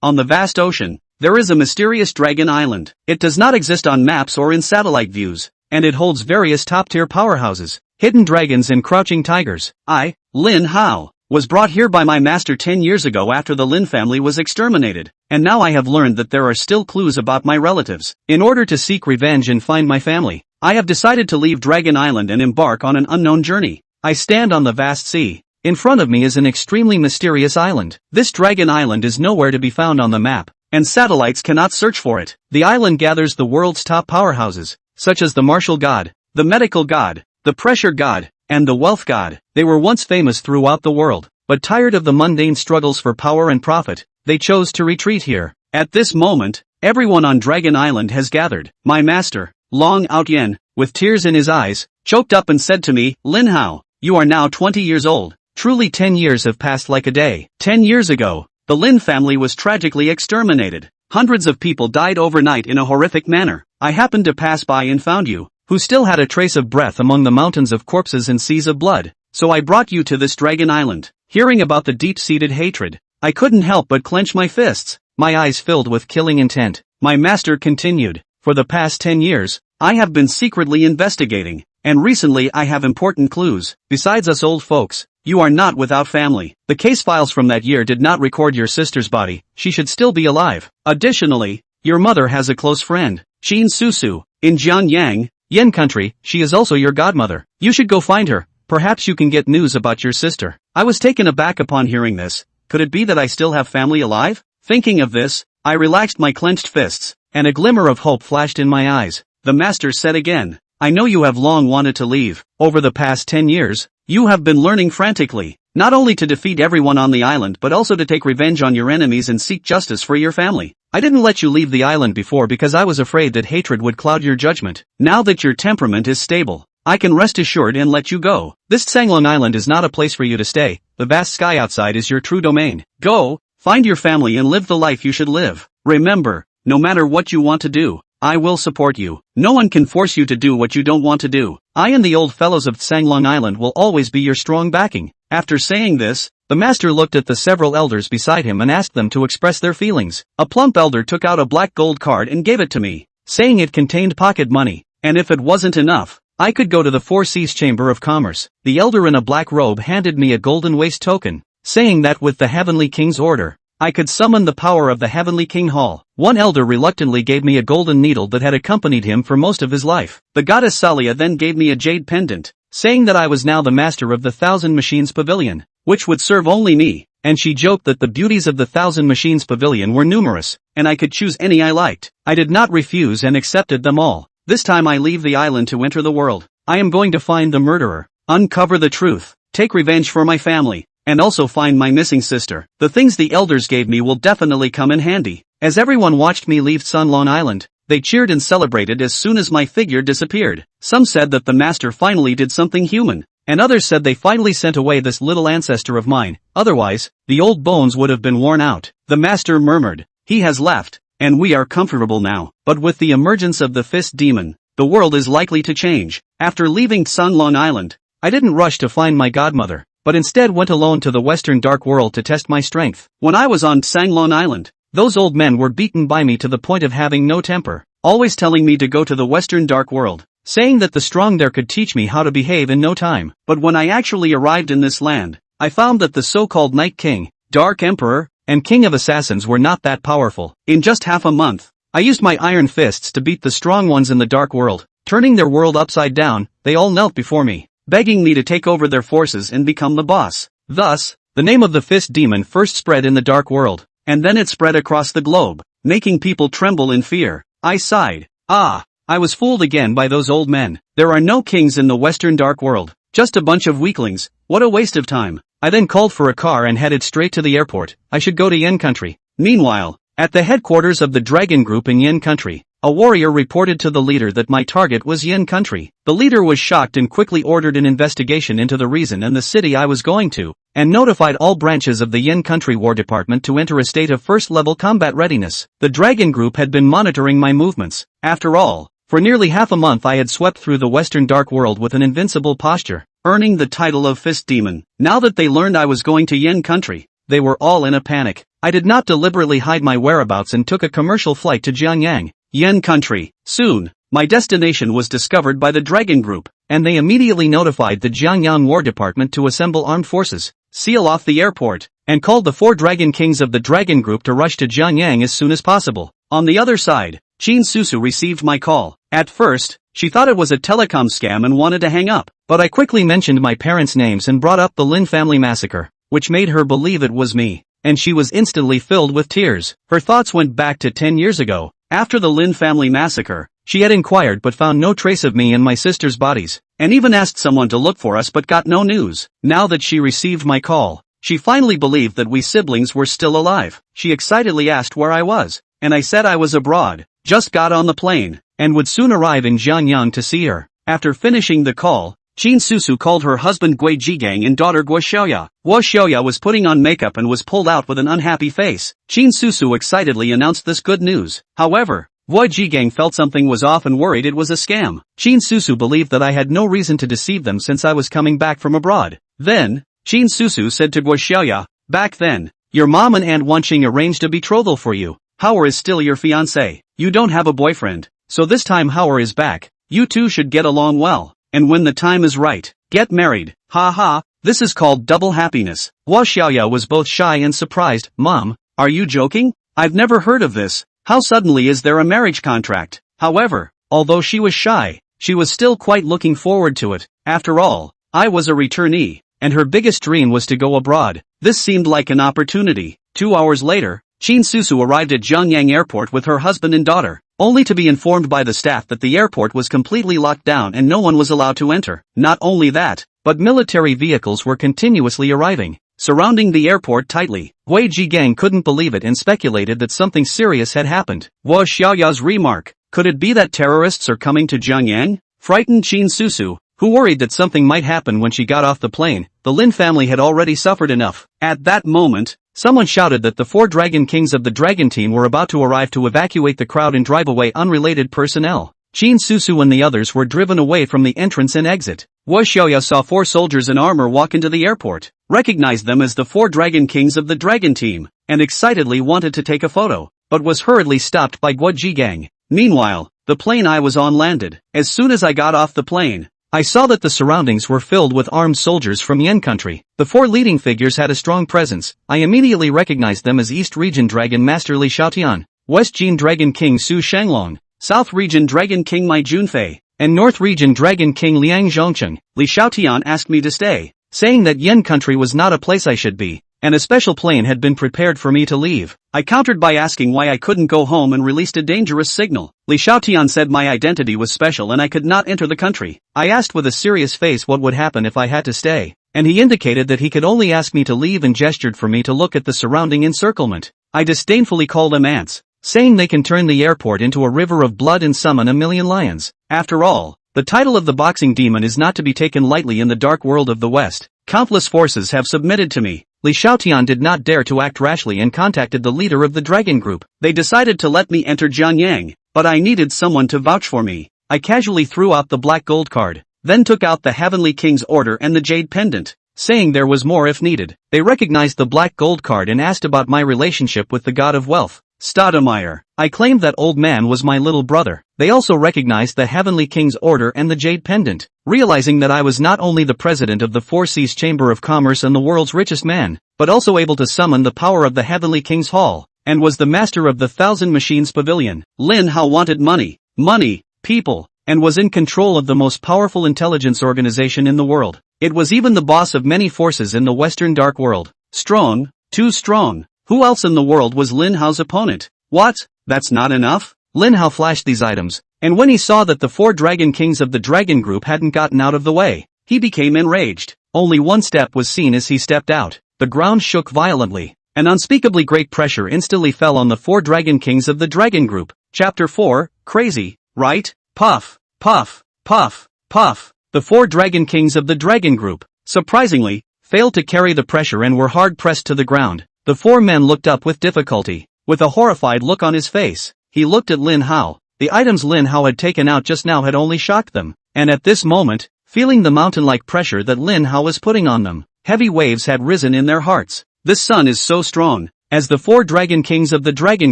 On the vast ocean, there is a mysterious dragon island. It does not exist on maps or in satellite views, and it holds various top-tier powerhouses, hidden dragons and crouching tigers. I, Lin Hao, was brought here by my master 10 years ago after the Lin family was exterminated, and now I have learned that there are still clues about my relatives. In order to seek revenge and find my family, I have decided to leave Dragon Island and embark on an unknown journey. I stand on the vast sea. In front of me is an extremely mysterious island. This Dragon Island is nowhere to be found on the map, and satellites cannot search for it. The island gathers the world's top powerhouses, such as the martial god, the medical god, the pressure god, and the wealth god. They were once famous throughout the world, but tired of the mundane struggles for power and profit, they chose to retreat here. At this moment, everyone on Dragon Island has gathered. My master, Long Outyen, with tears in his eyes, choked up and said to me, Lin Hao, you are now 20 years old. Truly 10 years have passed like a day. 10 years ago, the Lin family was tragically exterminated. Hundreds of people died overnight in a horrific manner. I happened to pass by and found you, who still had a trace of breath among the mountains of corpses and seas of blood. So I brought you to this Dragon Island. Hearing about the deep-seated hatred, I couldn't help but clench my fists, my eyes filled with killing intent. My master continued, for the past 10 years, I have been secretly investigating, and recently I have important clues. Besides us old folks, you are not without family. The case files from that year did not record your sister's body. She should still be alive. Additionally, your mother has a close friend, Xing Susu, in Jiangyang, Yen country. She is also your godmother. You should go find her. Perhaps you can get news about your sister. I was taken aback upon hearing this. Could it be that I still have family alive? Thinking of this, I relaxed my clenched fists, and a glimmer of hope flashed in my eyes. The master said again, I know you have long wanted to leave. Over the past 10 years, you have been learning frantically, not only to defeat everyone on the island but also to take revenge on your enemies and seek justice for your family. I didn't let you leave the island before because I was afraid that hatred would cloud your judgment. Now that your temperament is stable, I can rest assured and let you go. This Xanglong Island is not a place for you to stay. The vast sky outside is your true domain. Go, find your family and live the life you should live. Remember, no matter what you want to do, I will support you. No one can force you to do what you don't want to do. I and the old fellows of Xanglong Island will always be your strong backing. After saying this, the master looked at the several elders beside him and asked them to express their feelings. A plump elder took out a black gold card and gave it to me, saying it contained pocket money, and if it wasn't enough, I could go to the Four Seas Chamber of Commerce. The elder in a black robe handed me a golden waist token, saying that with the Heavenly King's order, I could summon the power of the Heavenly King Hall. One elder reluctantly gave me a golden needle that had accompanied him for most of his life. The goddess Salia then gave me a jade pendant, saying that I was now the master of the Thousand Machines Pavilion, which would serve only me, and she joked that the beauties of the Thousand Machines Pavilion were numerous, and I could choose any I liked. I did not refuse and accepted them all. This time I leave the island to enter the world. I am going to find the murderer, uncover the truth, take revenge for my family, and also find my missing sister. The things the elders gave me will definitely come in handy. As everyone watched me leave Sunlong Island, they cheered and celebrated as soon as my figure disappeared. Some said that the master finally did something human, and others said they finally sent away this little ancestor of mine. Otherwise, the old bones would have been worn out. The master murmured, he has left, and we are comfortable now. But with the emergence of the fist demon, the world is likely to change. After leaving Sunlong Island, I didn't rush to find my godmother, but instead went alone to the western dark world to test my strength. When I was on Sanglong Island, those old men were beaten by me to the point of having no temper, always telling me to go to the western dark world, saying that the strong there could teach me how to behave in no time. But when I actually arrived in this land, I found that the so-called Night King, Dark Emperor, and King of Assassins were not that powerful. In just half a month, I used my iron fists to beat the strong ones in the dark world, turning their world upside down. They all knelt before me, begging me to take over their forces and become the boss. Thus, the name of the fist demon first spread in the dark world, and then it spread across the globe, making people tremble in fear. I sighed. I was fooled again by those old men. There are no kings in the western dark world, just a bunch of weaklings. What a waste of time. I then called for a car and headed straight to the airport. I should go to Yen country. Meanwhile, at the headquarters of the Dragon Group in Yen country, a warrior reported to the leader that my target was Yen country. The leader was shocked and quickly ordered an investigation into the reason and the city I was going to, and notified all branches of the Yen country war department to enter a state of first-level combat readiness. The Dragon Group had been monitoring my movements. After all, for nearly half a month I had swept through the western dark world with an invincible posture, earning the title of Fist Demon. Now that they learned I was going to Yen country, they were all in a panic. I did not deliberately hide my whereabouts and took a commercial flight to Jiangyang, Yen country. Soon, my destination was discovered by the Dragon Group, and they immediately notified the Jiangyang War Department to assemble armed forces, seal off the airport, and called the 4 Dragon Kings of the Dragon Group to rush to Jiangyang as soon as possible. On the other side, Qin Susu received my call. At first, she thought it was a telecom scam and wanted to hang up, but I quickly mentioned my parents' names and brought up the Lin family massacre, which made her believe it was me, and she was instantly filled with tears. Her thoughts went back to 10 years ago. After the Lin family massacre, she had inquired but found no trace of me and my sister's bodies, and even asked someone to look for us but got no news. Now that she received my call, she finally believed that we siblings were still alive. She excitedly asked where I was, and I said I was abroad, just got on the plane, and would soon arrive in Jiangyang to see her. After finishing the call, Qin Susu called her husband Gui Jigang and daughter Guo Xiaoya. Guo Xiaoya was putting on makeup and was pulled out with an unhappy face. Qin Susu excitedly announced this good news. However, Guo Jigang felt something was off and worried it was a scam. Qin Susu believed that I had no reason to deceive them since I was coming back from abroad. Then, Qin Susu said to Guo Xiaoya, "Back then, your mom and Aunt Wanqing arranged a betrothal for you. Howard is still your fiancé. You don't have a boyfriend, so this time Howard is back. You two should get along well. And when the time is right, get married. Ha ha, this is called double happiness." Guo Xiaoya was both shy and surprised. "Mom, are you joking? I've never heard of this. How suddenly is there a marriage contract?" However, although she was shy, she was still quite looking forward to it. After all, I was a returnee, and her biggest dream was to go abroad. This seemed like an opportunity. 2 hours later, Qin Susu arrived at Jiangyang Airport with her husband and daughter, only to be informed by the staff that the airport was completely locked down and no one was allowed to enter. Not only that, but military vehicles were continuously arriving, surrounding the airport tightly. Gui Jigang couldn't believe it and speculated that something serious had happened. Guo Xiaoya's remark, "Could it be that terrorists are coming to Jiangyang?" frightened Qin Susu, who worried that something might happen when she got off the plane. The Lin family had already suffered enough. At that moment, someone shouted that the 4 Dragon Kings of the Dragon Team were about to arrive to evacuate the crowd and drive away unrelated personnel. Qin Susu and the others were driven away from the entrance and exit. Guo Xiaoya saw 4 soldiers in armor walk into the airport, recognized them as the 4 Dragon Kings of the Dragon Team, and excitedly wanted to take a photo, but was hurriedly stopped by Guo Jigang. Meanwhile, the plane I was on landed. As soon as I got off the plane, I saw that the surroundings were filled with armed soldiers from Yen country. The 4 leading figures had a strong presence. I immediately recognized them as East Region Dragon Master Li Xiaotian, West Jin Dragon King Su Shanglong, South Region Dragon King Mai Junfei, and North Region Dragon King Liang Zhongcheng. Li Xiaotian asked me to stay, saying that Yen country was not a place I should be, and a special plane had been prepared for me to leave. I countered by asking why I couldn't go home and released a dangerous signal. Li Xiaotian said my identity was special and I could not enter the country. I asked with a serious face what would happen if I had to stay, and he indicated that he could only ask me to leave and gestured for me to look at the surrounding encirclement. I disdainfully called them ants, saying they can turn the airport into a river of blood and summon a million lions. After all, the title of the boxing demon is not to be taken lightly in the dark world of the West. Countless forces have submitted to me. Li Xiaotian did not dare to act rashly and contacted the leader of the Dragon Group. They decided to let me enter Jiangyang, but I needed someone to vouch for me. I casually threw out the black gold card, then took out the Heavenly King's order and the jade pendant, saying there was more if needed. They recognized the black gold card and asked about my relationship with the god of wealth, Stoudemire. I claimed that old man was my little brother. They also recognized the Heavenly King's order and the jade pendant, realizing that I was not only the president of the Four Seas Chamber of Commerce and the world's richest man, but also able to summon the power of the Heavenly King's Hall, and was the master of the Thousand Machines Pavilion. Lin Hao wanted money, people, and was in control of the most powerful intelligence organization in the world. It was even the boss of many forces in the Western Dark World. Strong, too strong. Who else in the world was Lin Hao's opponent? What? That's not enough? Lin Hao flashed these items, and when he saw that the 4 Dragon Kings of the Dragon Group hadn't gotten out of the way, he became enraged. Only one step was seen as he stepped out. The ground shook violently. An unspeakably great pressure instantly fell on the 4 Dragon Kings of the Dragon Group. Chapter 4, Crazy, right? Puff, puff, puff, puff. The 4 Dragon Kings of the Dragon Group, surprisingly, failed to carry the pressure and were hard pressed to the ground. The 4 men looked up with difficulty. With a horrified look on his face, he looked at Lin Hao. The items Lin Hao had taken out just now had only shocked them, and at this moment, feeling the mountain-like pressure that Lin Hao was putting on them, heavy waves had risen in their hearts. This son is so strong. As the 4 dragon kings of the dragon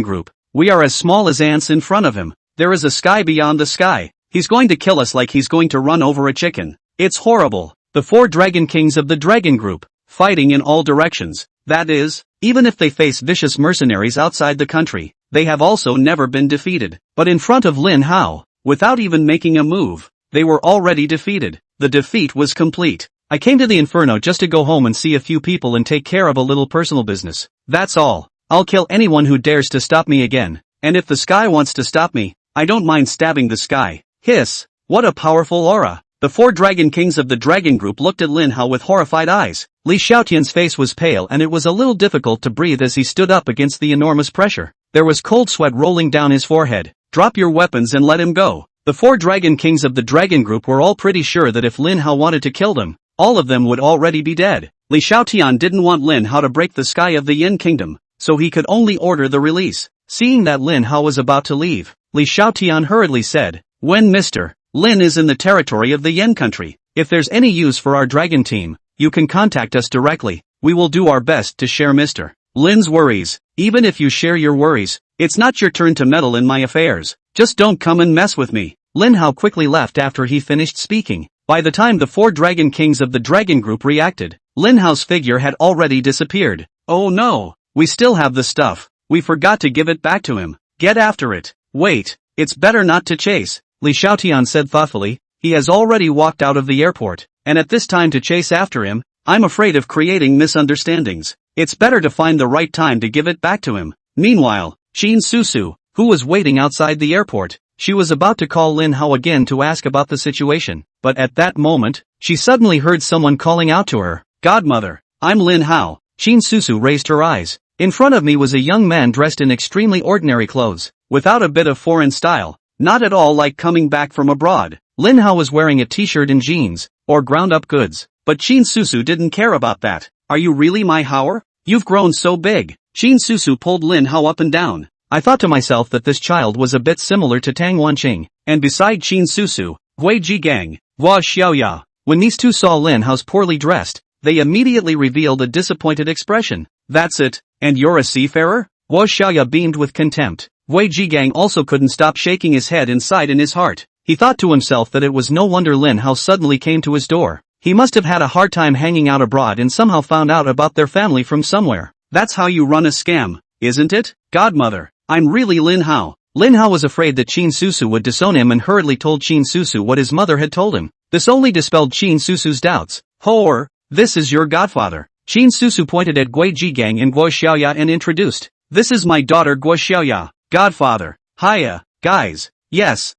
group, we are as small as ants in front of him. There is a sky beyond the sky. He's going to kill us like he's going to run over a chicken. It's horrible. The 4 dragon kings of the dragon group, fighting in all directions. That is, even if they face vicious mercenaries outside the country, they have also never been defeated. But in front of Lin Hao, without even making a move, they were already defeated. The defeat was complete. I came to the Inferno just to go home and see a few people and take care of a little personal business. That's all. I'll kill anyone who dares to stop me again. And if the sky wants to stop me, I don't mind stabbing the sky. Hiss! What a powerful aura! The 4 dragon kings of the dragon group looked at Lin Hao with horrified eyes. Li Xiaotian's face was pale and it was a little difficult to breathe as he stood up against the enormous pressure. There was cold sweat rolling down his forehead. Drop your weapons and let him go. The 4 dragon kings of the dragon group were all pretty sure that if Lin Hao wanted to kill them, all of them would already be dead. Li Xiaotian didn't want Lin Hao to break the sky of the Yin kingdom, so he could only order the release. Seeing that Lin Hao was about to leave, Li Xiaotian hurriedly said, "When Mr. Lin is in the territory of the Yin country, if there's any use for our dragon team, you can contact us directly. We will do our best to share Mr. Lin's worries. Even if you share your worries, it's not your turn to meddle in my affairs. Just don't come and mess with me." Lin Hao quickly left after he finished speaking. By the time the 4 dragon kings of the dragon group reacted, Lin Hao's figure had already disappeared. Oh no, we still have the stuff. We forgot to give it back to him. Get after it. Wait, it's better not to chase, Li Xiaotian said thoughtfully. He has already walked out of the airport, and at this time to chase after him, I'm afraid of creating misunderstandings. It's better to find the right time to give it back to him. Meanwhile, Qin Susu, who was waiting outside the airport, she was about to call Lin Hao again to ask about the situation, but at that moment, she suddenly heard someone calling out to her, "Godmother, I'm Lin Hao." Qin Susu raised her eyes. In front of me was a young man dressed in extremely ordinary clothes, without a bit of foreign style, not at all like coming back from abroad. Lin Hao was wearing a t-shirt and jeans, or ground-up goods, but Qin Susu didn't care about that. "Are you really my Haoer? You've grown so big." Qin Susu pulled Lin Hao up and down. I thought to myself that this child was a bit similar to Tang Wanqing, and beside Qin Susu, Hui Jigang, Hua Xiaoya. When these two saw Lin Hao's poorly dressed, they immediately revealed a disappointed expression. "That's it, and you're a seafarer?" Hua Xiaoya beamed with contempt. Hui Jigang also couldn't stop shaking his head inside in his heart. He thought to himself that it was no wonder Lin Hao suddenly came to his door. He must have had a hard time hanging out abroad and somehow found out about their family from somewhere. That's how you run a scam, isn't it? "Godmother, I'm really Lin Hao." Lin Hao was afraid that Qin Susu would disown him and hurriedly told Qin Susu what his mother had told him. This only dispelled Qin Susu's doubts. "Hoer, this is your godfather." Qin Susu pointed at Gui Jigang and Guo Xiaoya and introduced. "This is my daughter Guo Xiaoya, godfather." "Hiya, guys." Yes.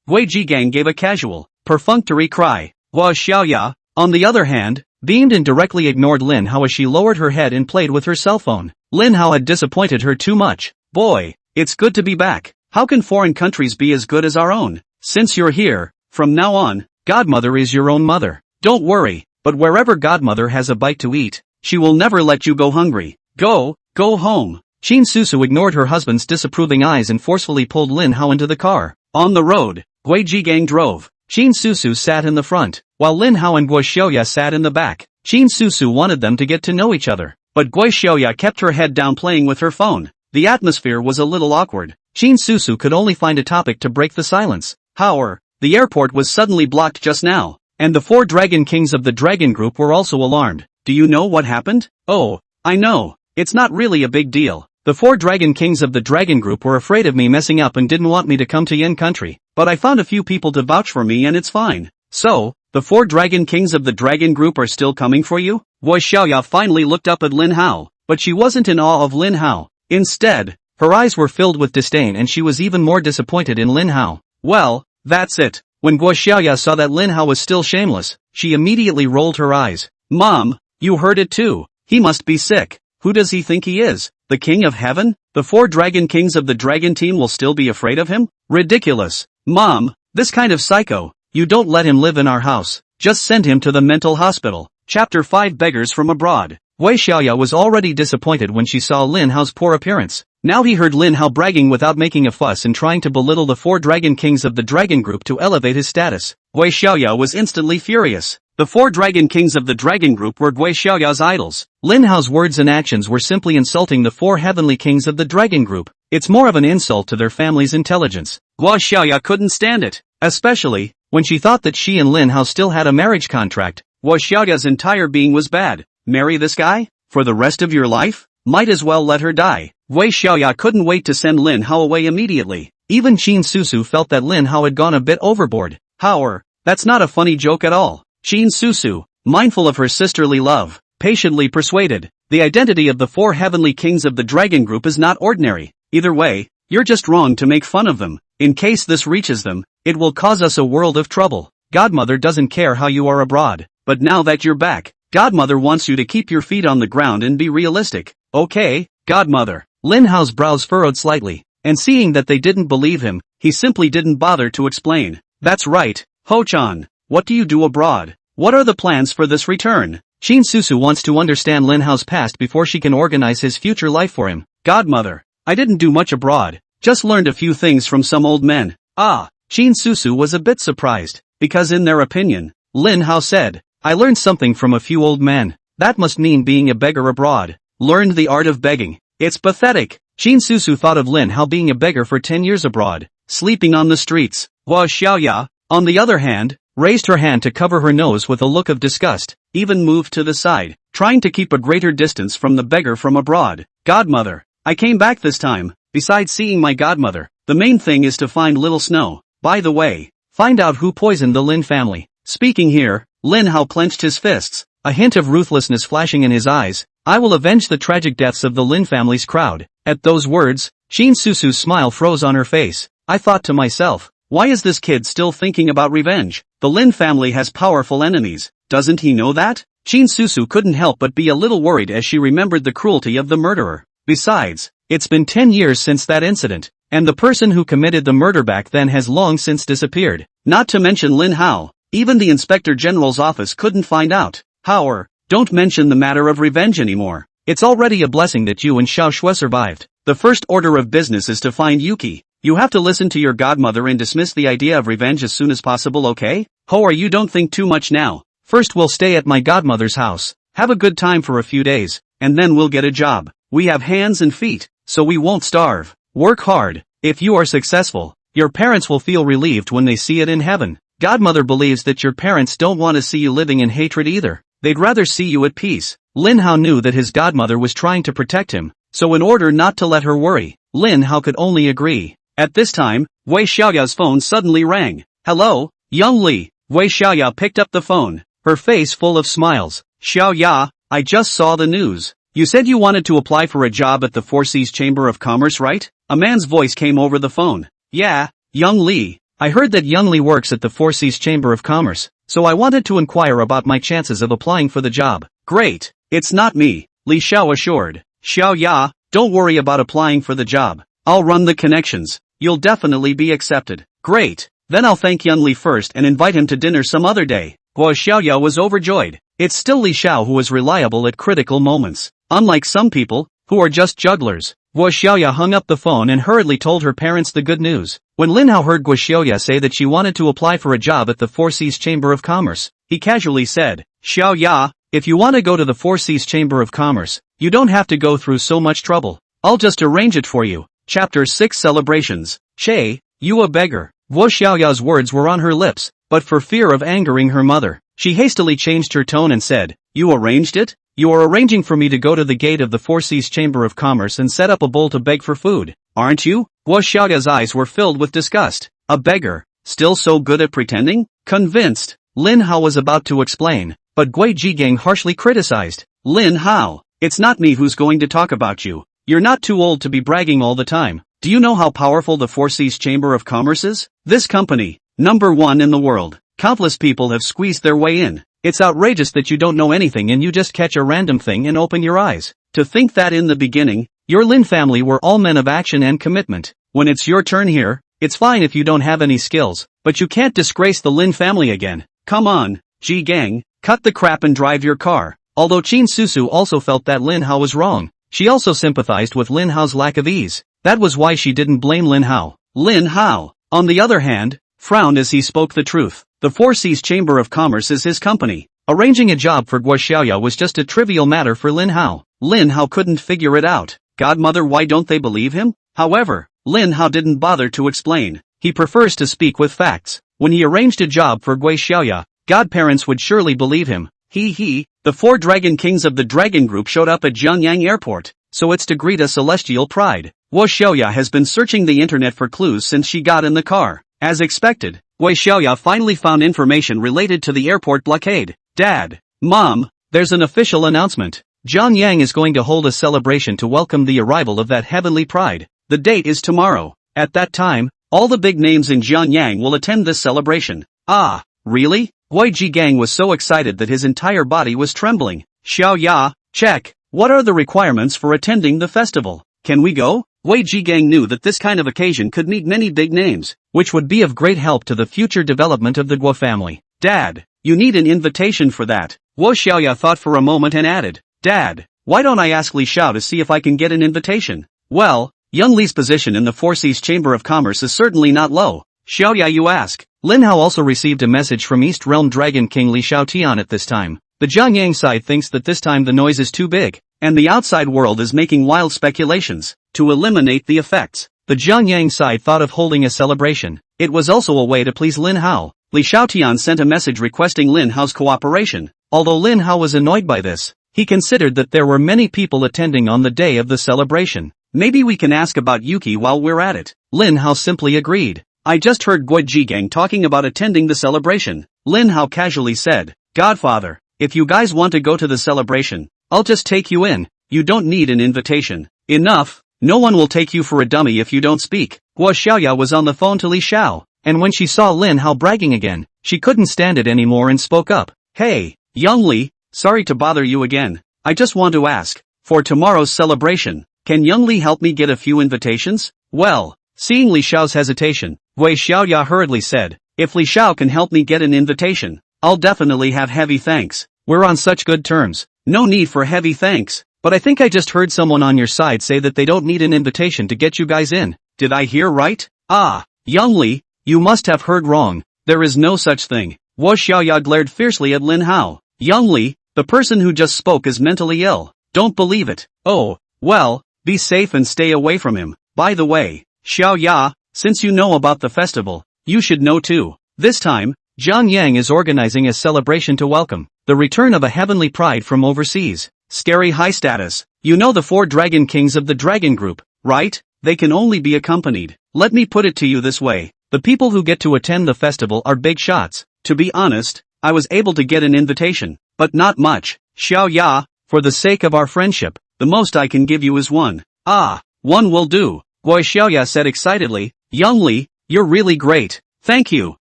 Gui Jigang gave a casual, perfunctory cry. Guo Xiaoya, on the other hand, beamed and directly ignored Lin Hao as she lowered her head and played with her cell phone. Lin Hao had disappointed her too much. "Boy, it's good to be back. How can foreign countries be as good as our own? Since you're here, from now on, Godmother is your own mother. Don't worry, but wherever Godmother has a bite to eat, she will never let you go hungry. Go home." Qin Susu ignored her husband's disapproving eyes and forcefully pulled Lin Hao into the car. On the road, Gui Jigang drove. Qin Susu sat in the front, while Lin Hao and Guo Xiaoya sat in the back. Qin Susu wanted them to get to know each other, but Gui Xiaoya kept her head down playing with her phone. The atmosphere was a little awkward. Qin Susu could only find a topic to break the silence. However, the airport was suddenly blocked just now, and the 4 dragon kings of the dragon group were also alarmed. "Do you know what happened?" "Oh, I know. It's not really a big deal. The 4 dragon kings of the dragon group were afraid of me messing up and didn't want me to come to Yin country, but I found a few people to vouch for me and it's fine." "So, the 4 dragon kings of the dragon group are still coming for you?" Hui Xiaoya finally looked up at Lin Hao, but she wasn't in awe of Lin Hao. Instead, her eyes were filled with disdain and she was even more disappointed in Lin Hao. "Well, that's it." When Guo Xiaoya saw that Lin Hao was still shameless, she immediately rolled her eyes. "Mom, you heard it too. He must be sick. Who does he think he is? The king of heaven? The 4 dragon kings of the dragon team will still be afraid of him? Ridiculous. Mom, this kind of psycho. You don't let him live in our house. Just send him to the mental hospital." Chapter 5 Beggars from Abroad. Hui Xiaoya was already disappointed when she saw Lin Hao's poor appearance. Now he heard Lin Hao bragging without making a fuss and trying to belittle the 4 dragon kings of the dragon group to elevate his status. Hui Xiaoya was instantly furious. The 4 dragon kings of the dragon group were Gui Xiaoya's idols. Lin Hao's words and actions were simply insulting the 4 heavenly kings of the dragon group. It's more of an insult to their family's intelligence. Gui Xiaoya couldn't stand it, especially when she thought that she and Lin Hao still had a marriage contract. Gui Xiaoya's entire being was bad. Marry this guy? For the rest of your life? Might as well let her die. Gui Xiaoya couldn't wait to send Lin Hao away immediately. Even Qin Susu felt that Lin Hao had gone a bit overboard. However, that's not a funny joke at all. Qin Susu, mindful of her sisterly love, patiently persuaded. The identity of the 4 heavenly kings of the dragon group is not ordinary. Either way, you're just wrong to make fun of them. In case this reaches them, it will cause us a world of trouble. Godmother doesn't care how you are abroad, but now that you're back, Godmother wants you to keep your feet on the ground and be realistic. Okay, Godmother. Lin Hao's brows furrowed slightly, and seeing that they didn't believe him, he simply didn't bother to explain. That's right, Ho-chan. What do you do abroad? What are the plans for this return? Qin Susu wants to understand Lin Hao's past before she can organize his future life for him. Godmother, I didn't do much abroad, just learned a few things from some old men. Ah, Qin Susu was a bit surprised, because in their opinion, Lin Hao said, I learned something from a few old men. That must mean being a beggar abroad. Learned the art of begging. It's pathetic. Qin Susu thought of Lin Hao being a beggar for 10 years abroad, sleeping on the streets. Gua Xiaoya, on the other hand, raised her hand to cover her nose with a look of disgust, even moved to the side, trying to keep a greater distance from the beggar from abroad. Godmother, I came back this time. Besides seeing my godmother, the main thing is to find little Snow. By the way, find out who poisoned the Lin family. Speaking here, Lin Hao clenched his fists, a hint of ruthlessness flashing in his eyes. I will avenge the tragic deaths of the Lin family's crowd. At those words, Qin Susu's smile froze on her face. I thought to myself, why is this kid still thinking about revenge? The Lin family has powerful enemies. Doesn't he know that? Qin Susu couldn't help but be a little worried as she remembered the cruelty of the murderer. Besides, it's been 10 years since that incident, and the person who committed the murder back then has long since disappeared. Not to mention Lin Hao. Even the Inspector General's office couldn't find out. However, don't mention the matter of revenge anymore. It's already a blessing that you and Xiao Shui survived. The first order of business is to find Yuki. You have to listen to your godmother and dismiss the idea of revenge as soon as possible, okay? Ho, you don't think too much now. First we'll stay at my godmother's house, have a good time for a few days, and then we'll get a job. We have hands and feet, so we won't starve. Work hard. If you are successful, your parents will feel relieved when they see it in heaven. Godmother believes that your parents don't want to see you living in hatred either. They'd rather see you at peace. Lin Hao knew that his godmother was trying to protect him, so in order not to let her worry, Lin Hao could only agree. At this time, Wei Xiaoya's phone suddenly rang. Hello, Young Li. Wei Xiaoya picked up the phone, her face full of smiles. Xiaoya, I just saw the news. You said you wanted to apply for a job at the Four Seas Chamber of Commerce, right? A man's voice came over the phone. Yeah, Young Li. I heard that Young Li works at the Four Seas Chamber of Commerce, so I wanted to inquire about my chances of applying for the job. Great. It's not me, Li Xiao assured. Xiaoya, don't worry about applying for the job. I'll run the connections. You'll definitely be accepted. Great. Then I'll thank Young Li first and invite him to dinner some other day. Gua Xiaoya was overjoyed. It's still Li Xiao who is reliable at critical moments. Unlike some people, who are just jugglers. Gua Xiaoya hung up the phone and hurriedly told her parents the good news. When Lin Hao heard Gua Xiaoya say that she wanted to apply for a job at the Four Seas Chamber of Commerce, he casually said, Xiaoya, if you want to go to the Four Seas Chamber of Commerce, you don't have to go through so much trouble. I'll just arrange it for you. Chapter 6 Celebrations. Che, you a beggar. Gua Xiaoya's words were on her lips, but for fear of angering her mother, she hastily changed her tone and said, You arranged it? You are arranging for me to go to the gate of the Four Seas Chamber of Commerce and set up a bowl to beg for food, aren't you? Gua Xiaoya's eyes were filled with disgust. A beggar? Still so good at pretending? Convinced. Lin Hao was about to explain, but Gui Jiangyang harshly criticized. Lin Hao, it's not me who's going to talk about you. You're not too old to be bragging all the time. Do you know how powerful the Four Seas Chamber of Commerce is? This company, #1 in the world. Countless people have squeezed their way in. It's outrageous that you don't know anything and you just catch a random thing and open your eyes. To think that in the beginning, your Lin family were all men of action and commitment. When it's your turn here, it's fine if you don't have any skills, but you can't disgrace the Lin family again. Come on, Ji Gang, cut the crap and drive your car. Although Qin Susu also felt that Lin Hao was wrong, she also sympathized with Lin Hao's lack of ease. That was why she didn't blame Lin Hao. Lin Hao, on the other hand, frowned as he spoke the truth. The Four Seas Chamber of Commerce is his company. Arranging a job for Guo Xiaoya was just a trivial matter for Lin Hao. Lin Hao couldn't figure it out. Godmother, why don't they believe him? However, Lin Hao didn't bother to explain. He prefers to speak with facts. When he arranged a job for Guo Xiaoya, godparents would surely believe him. The 4 dragon kings of the dragon group showed up at Jiangyang airport, so it's to greet a celestial pride. Guo Xiaoya has been searching the internet for clues since she got in the car. As expected, Guo Xiaoya finally found information related to the airport blockade. Dad, Mom, there's an official announcement. Jiangyang is going to hold a celebration to welcome the arrival of that heavenly pride. The date is tomorrow. At that time, all the big names in Jiangyang will attend this celebration. Ah, really? Guo Jigang was so excited that his entire body was trembling. Xiaoya, check. What are the requirements for attending the festival? Can we go? Guo Jigang knew that this kind of occasion could meet many big names, which would be of great help to the future development of the Guo family. Dad, you need an invitation for that. Guo Xiaoya thought for a moment and added, Dad, why don't I ask Li Xiao to see if I can get an invitation? Well, young Li's position in the Four Seas Chamber of Commerce is certainly not low. Xiaoya, you ask. Lin Hao also received a message from East Realm Dragon King Li Xiaotian at this time. The Jiangyang side thinks that this time the noise is too big, and the outside world is making wild speculations. To eliminate the effects, the Jiangyang side thought of holding a celebration. It was also a way to please Lin Hao. Li Xiaotian sent a message requesting Lin Hao's cooperation. Although Lin Hao was annoyed by this, he considered that there were many people attending on the day of the celebration. Maybe we can ask about Yuki while we're at it. Lin Hao simply agreed. I just heard Guo Jigang talking about attending the celebration. Lin Hao casually said, Godfather, if you guys want to go to the celebration, I'll just take you in. You don't need an invitation. Enough. No one will take you for a dummy if you don't speak. Guo Xiaoya was on the phone to Li Xiao, and when she saw Lin Hao bragging again, she couldn't stand it anymore and spoke up. Hey, young Li, sorry to bother you again. I just want to ask, for tomorrow's celebration, can young Li help me get a few invitations? Well, seeing Li Xiao's hesitation, Guo Xiaoya hurriedly said, if Li Xiao can help me get an invitation, I'll definitely have heavy thanks. We're on such good terms. No need for heavy thanks. But I think I just heard someone on your side say that they don't need an invitation to get you guys in. Did I hear right? Ah, young Li, you must have heard wrong. There is no such thing. Guo Xiaoya glared fiercely at Lin Hao. Young Li, the person who just spoke is mentally ill. Don't believe it. Oh, well, be safe and stay away from him. By the way, Xiaoya, since you know about the festival, you should know too. This time, Jiangyang is organizing a celebration to welcome the return of a heavenly pride from overseas. Scary high status. You know the 4 dragon kings of the dragon group, right? They can only be accompanied. Let me put it to you this way. The people who get to attend the festival are big shots. To be honest, I was able to get an invitation, but not much. Xiaoya, for the sake of our friendship, the most I can give you is 1. Ah, 1 will do. Guo Xiaoya said excitedly. Young Li, you're really great. Thank you.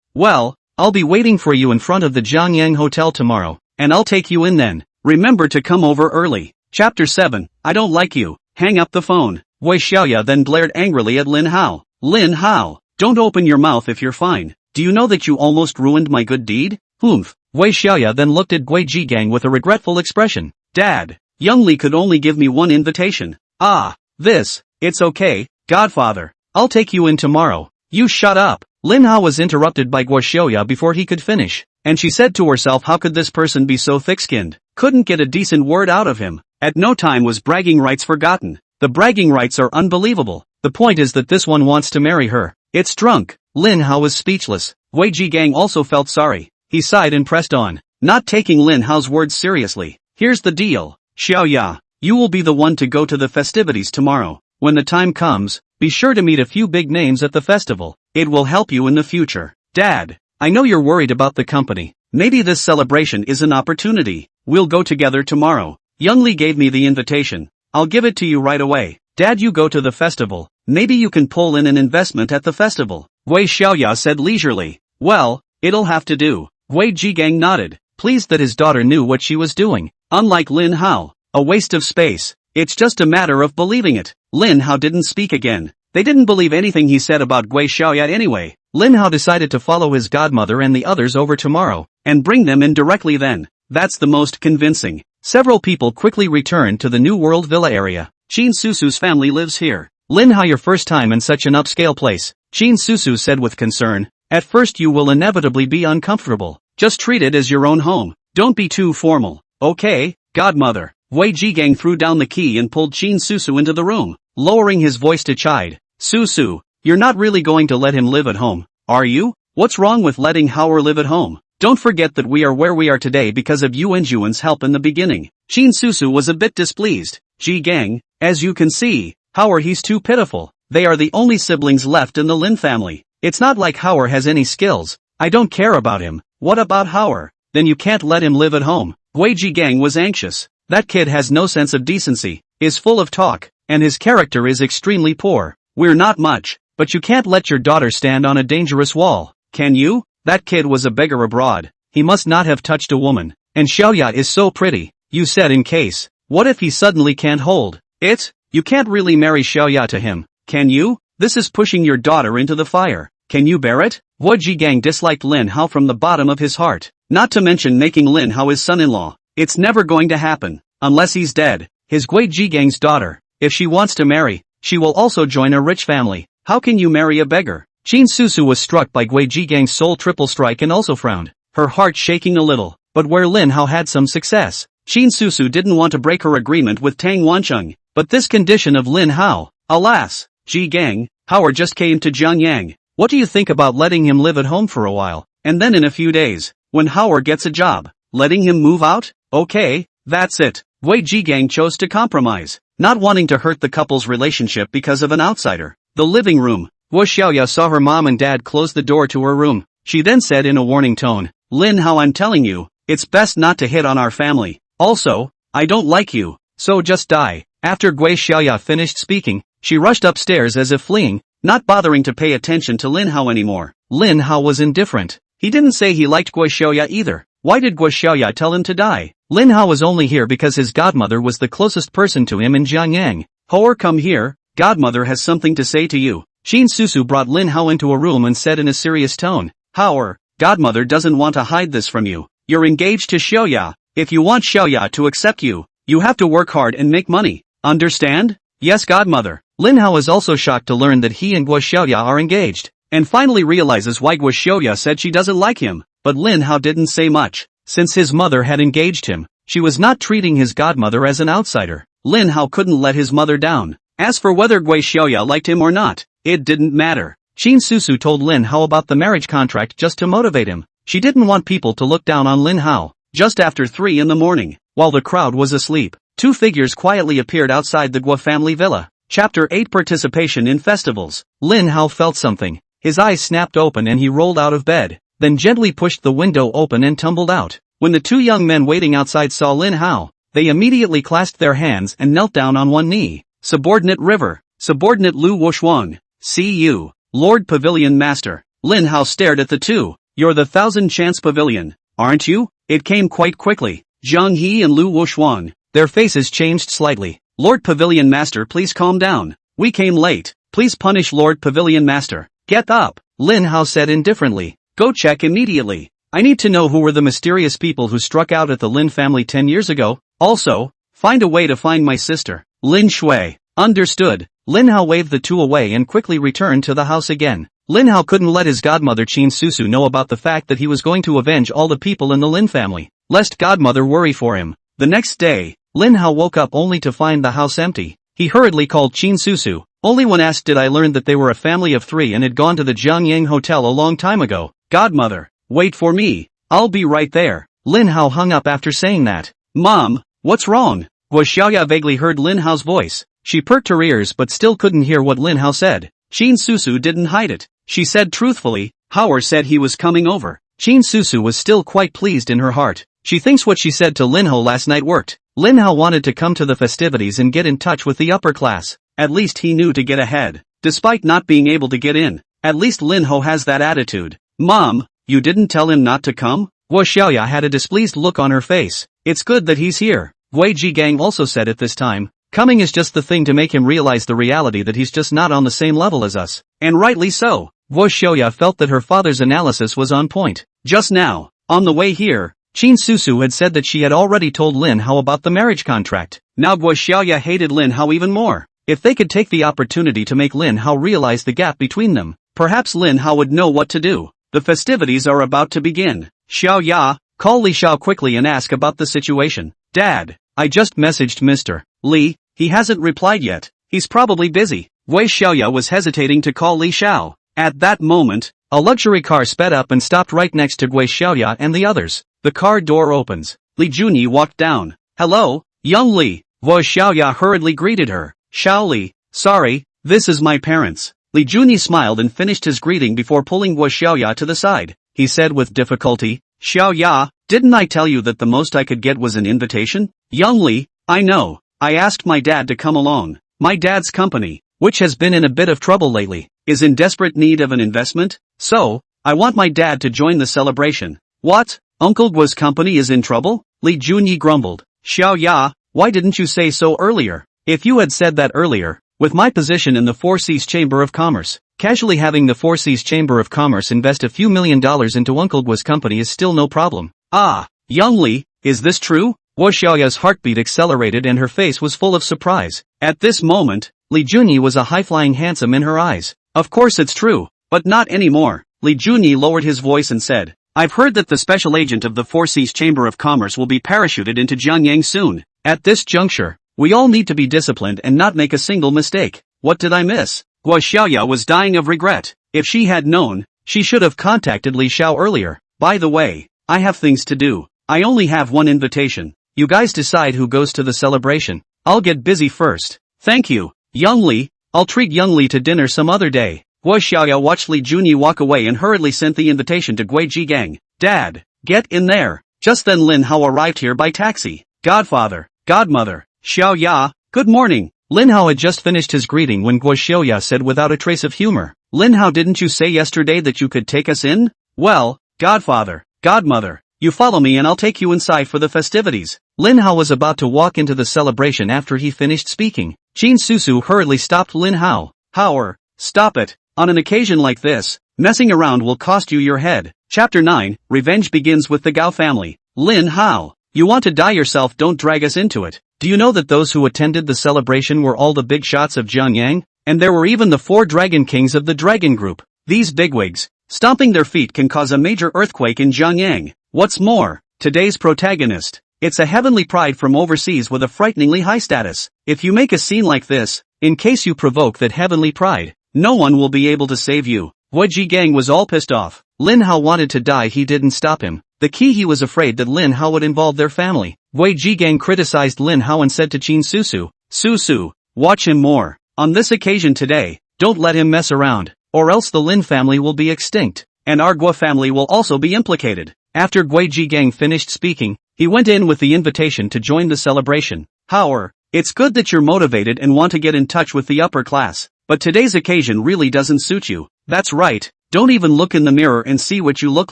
Well, I'll be waiting for you in front of the Jiangyang Hotel tomorrow, and I'll take you in then. Remember to come over early. Chapter 7, I don't like you. Hang up the phone. Guo Xiaoya then glared angrily at Lin Hao. Lin Hao, don't open your mouth if you're fine. Do you know that you almost ruined my good deed? Humph. Guo Xiaoya then looked at Guo Jigang with a regretful expression. Dad, young Li could only give me 1 invitation. Ah, this. It's okay, Godfather. I'll take you in tomorrow. You shut up. Lin Hao was interrupted by Guo Xiaoya before he could finish, and she said to herself, how could this person be so thick-skinned? Couldn't get a decent word out of him. At no time was bragging rights forgotten. The bragging rights are unbelievable. The point is that this one wants to marry her. It's drunk. Lin Hao was speechless. Guo Jigang also felt sorry. He sighed and pressed on, not taking Lin Hao's words seriously. Here's the deal. Xiaoya, you will be the one to go to the festivities tomorrow. When the time comes, be sure to meet a few big names at the festival. It will help you in the future. Dad, I know you're worried about the company. Maybe this celebration is an opportunity. We'll go together tomorrow. Young Li gave me the invitation. I'll give it to you right away. Dad, you go to the festival. Maybe you can pull in an investment at the festival. Guo Xiaoya said leisurely. Well, it'll have to do. Guo Jigang nodded, pleased that his daughter knew what she was doing. Unlike Lin Hao, a waste of space. It's just a matter of believing it. Lin Hao didn't speak again. They didn't believe anything he said about Guo Xiaoya anyway. Lin Hao decided to follow his godmother and the others over tomorrow, and bring them in directly then. That's the most convincing. Several people quickly returned to the New World Villa area. Qin Susu's family lives here. Lin Hao, your first time in such an upscale place. Qin Susu said with concern. At first you will inevitably be uncomfortable. Just treat it as your own home. Don't be too formal. Okay, godmother. Wei Jiangyang threw down the key and pulled Qin Susu into the room, lowering his voice to chide. Susu, you're not really going to let him live at home, are you? What's wrong with letting Howard live at home? Don't forget that we are where we are today because of you and Juan's help in the beginning. Qin Susu was a bit displeased. Jiangyang, as you can see, Howard he's too pitiful. They are the only siblings left in the Lin family. It's not like Howard has any skills. I don't care about him. What about Howard? Then you can't let him live at home. Wei Jiangyang was anxious. That kid has no sense of decency, is full of talk, and his character is extremely poor. We're not much, but you can't let your daughter stand on a dangerous wall, can you? That kid was a beggar abroad. He must not have touched a woman. And Xiaoya is so pretty. You said in case. What if he suddenly can't hold it? You can't really marry Xiaoya to him, can you? This is pushing your daughter into the fire. Can you bear it? Wu Jigang disliked Lin Hao from the bottom of his heart. Not to mention making Lin Hao his son-in-law. It's never going to happen. Unless he's dead. His Gui Jigang's daughter. If she wants to marry, she will also join a rich family. How can you marry a beggar? Qin Susu was struck by Gui Jigang's soul triple strike and also frowned, her heart shaking a little. But where Lin Hao had some success, Qin Susu didn't want to break her agreement with Tang Wancheng. But this condition of Lin Hao, alas, Jigang, Howard just came to Jiangyang. What do you think about letting him live at home for a while, and then in a few days, when Howard gets a job, letting him move out? Okay, that's it. Wei Jigang chose to compromise, not wanting to hurt the couple's relationship because of an outsider. The living room. Wu Xiaoya saw her mom and dad close the door to her room. She then said in a warning tone, Lin Hao, I'm telling you, it's best not to hit on our family. Also, I don't like you, so just die. After Gui Xiaoya finished speaking, she rushed upstairs as if fleeing, not bothering to pay attention to Lin Hao anymore. Lin Hao was indifferent. He didn't say he liked Gui Xiaoya either. Why did Gui Xiaoya tell him to die? Lin Hao was only here because his godmother was the closest person to him in Jiangyang. Howard, come here, godmother has something to say to you. Qin Susu brought Lin Hao into a room and said in a serious tone, Howard, godmother doesn't want to hide this from you. You're engaged to Xiaoya. If you want Xiaoya to accept you, you have to work hard and make money. Understand? Yes, godmother. Lin Hao is also shocked to learn that he and Gui Xiaoya are engaged, and finally realizes why Gui Xiaoya said she doesn't like him. But Lin Hao didn't say much. Since his mother had engaged him, she was not treating his godmother as an outsider. Lin Hao couldn't let his mother down. As for whether Gui Xiaoya liked him or not, it didn't matter. Qin Susu told Lin Hao about the marriage contract just to motivate him. She didn't want people to look down on Lin Hao. Just after 3 in the morning, while the crowd was asleep, 2 figures quietly appeared outside the Guo family villa. Chapter 8 Participation in Festivals. Lin Hao felt something. His eyes snapped open and he rolled out of bed, then gently pushed the window open and tumbled out. When the 2 young men waiting outside saw Lin Hao, they immediately clasped their hands and knelt down on one knee. Subordinate River. Subordinate Lu Wushuang. See you, Lord Pavilion Master. Lin Hao stared at the 2. You're the 1000-chance pavilion, aren't you? It came quite quickly. Zhang He and Lu Wushuang. Their faces changed slightly. Lord Pavilion Master, please calm down. We came late. Please punish Lord Pavilion Master. Get up, Lin Hao said indifferently. Go check immediately. I need to know who were the mysterious people who struck out at the Lin family 10 years ago. Also, find a way to find my sister, Lin Shui. Understood. Lin Hao waved the 2 away and quickly returned to the house again. Lin Hao couldn't let his godmother Qin Susu know about the fact that he was going to avenge all the people in the Lin family, lest godmother worry for him. The next day, Lin Hao woke up only to find the house empty. He hurriedly called Qin Susu. Only when asked did I learn that they were a family of 3 and had gone to the Jiangyang hotel a long time ago. Godmother, wait for me. I'll be right there. Lin Hao hung up after saying that. Mom, what's wrong? Gui Xiaoya vaguely heard Lin Hao's voice. She perked her ears but still couldn't hear what Lin Hao said. Qin Susu didn't hide it. She said truthfully, Howard said he was coming over. Qin Susu was still quite pleased in her heart. She thinks what she said to Lin Hao last night worked. Lin Hao wanted to come to the festivities and get in touch with the upper class. At least he knew to get ahead. Despite not being able to get in, at least Lin Hao has that attitude. Mom, you didn't tell him not to come? Wu Xiaoya had a displeased look on her face. It's good that he's here. Gui Jigang also said at this time. Coming is just the thing to make him realize the reality that he's just not on the same level as us. And rightly so. Wu Xiaoya felt that her father's analysis was on point. Just now, on the way here, Qin Susu had said that she had already told Lin Hao about the marriage contract. Now Gui Xiaoya hated Lin Hao even more. If they could take the opportunity to make Lin Hao realize the gap between them, perhaps Lin Hao would know what to do. The festivities are about to begin. Xiao Ya, call Li Xiao quickly and ask about the situation. Dad, I just messaged Mr. Li, he hasn't replied yet. He's probably busy. Wei Xiaoya was hesitating to call Li Xiao. At that moment, a luxury car sped up and stopped right next to Wei Xiaoya and the others. The car door opens. Li Junyi walked down. Hello, young Li. Wei Xiaoya hurriedly greeted her. Xiao Li, sorry, this is my parents. Li Junyi smiled and finished his greeting before pulling Wei Xiaoya to the side. He said with difficulty, Xiaoya, didn't I tell you that the most I could get was an invitation? Young Li, I know. I asked my dad to come along. My dad's company, which has been in a bit of trouble lately, is in desperate need of an investment, so, I want my dad to join the celebration. What? Uncle Guo's company is in trouble? Li Junyi grumbled. Xiao Ya, why didn't you say so earlier? If you had said that earlier, with my position in the Four Seas Chamber of Commerce, casually having the Four Seas Chamber of Commerce invest a few $1 million into Uncle Guo's company is still no problem. Ah, young Li, is this true? Wu Xiaoya's heartbeat accelerated and her face was full of surprise. At this moment, Li Junyi was a high-flying handsome in her eyes. Of course it's true, but not anymore. Li Junyi lowered his voice and said, I've heard that the special agent of the Four Seas Chamber of Commerce will be parachuted into Jiangyang soon. At this juncture, we all need to be disciplined and not make a single mistake. What did I miss? Guo Xiaoya was dying of regret. If she had known, she should have contacted Li Xiao earlier. By the way, I have things to do. I only have one invitation. You guys decide who goes to the celebration. I'll get busy first. Thank you, young Li. I'll treat young Li to dinner some other day. Guo Xiaoya watched Li Junyi walk away and hurriedly sent the invitation to Gui Jigang. Dad, get in there. Just then Lin Hao arrived here by taxi. Godfather, godmother, Xiao Ya, good morning. Lin Hao had just finished his greeting when Guo Xiaoya said without a trace of humor, Lin Hao, didn't you say yesterday that you could take us in? Well, godfather, godmother, you follow me and I'll take you inside for the festivities. Lin Hao was about to walk into the celebration after he finished speaking. Qin Susu hurriedly stopped Lin Hao. Howard, stop it. On an occasion like this, messing around will cost you your head. Chapter 9, Revenge begins with the Gao family. Lin Hao, you want to die yourself, don't drag us into it. Do you know that those who attended the celebration were all the big shots of Jiangyang? And there were even the 4 dragon kings of the dragon group. These bigwigs, stomping their feet can cause a major earthquake in Jiangyang. What's more, today's protagonist, it's a heavenly pride from overseas with a frighteningly high status. If you make a scene like this, in case you provoke that heavenly pride, no one will be able to save you. Wei Jigang was all pissed off. Lin Hao wanted to die, he didn't stop him. The key, he was afraid that Lin Hao would involve their family. Wei Jigang criticized Lin Hao and said to Qin Susu, Susu, watch him more. On this occasion today, don't let him mess around, or else the Lin family will be extinct, and our Guo family will also be implicated. After Wei Jigang finished speaking, he went in with the invitation to join the celebration. Howard, it's good that you're motivated and want to get in touch with the upper class, but today's occasion really doesn't suit you. That's right, don't even look in the mirror and see what you look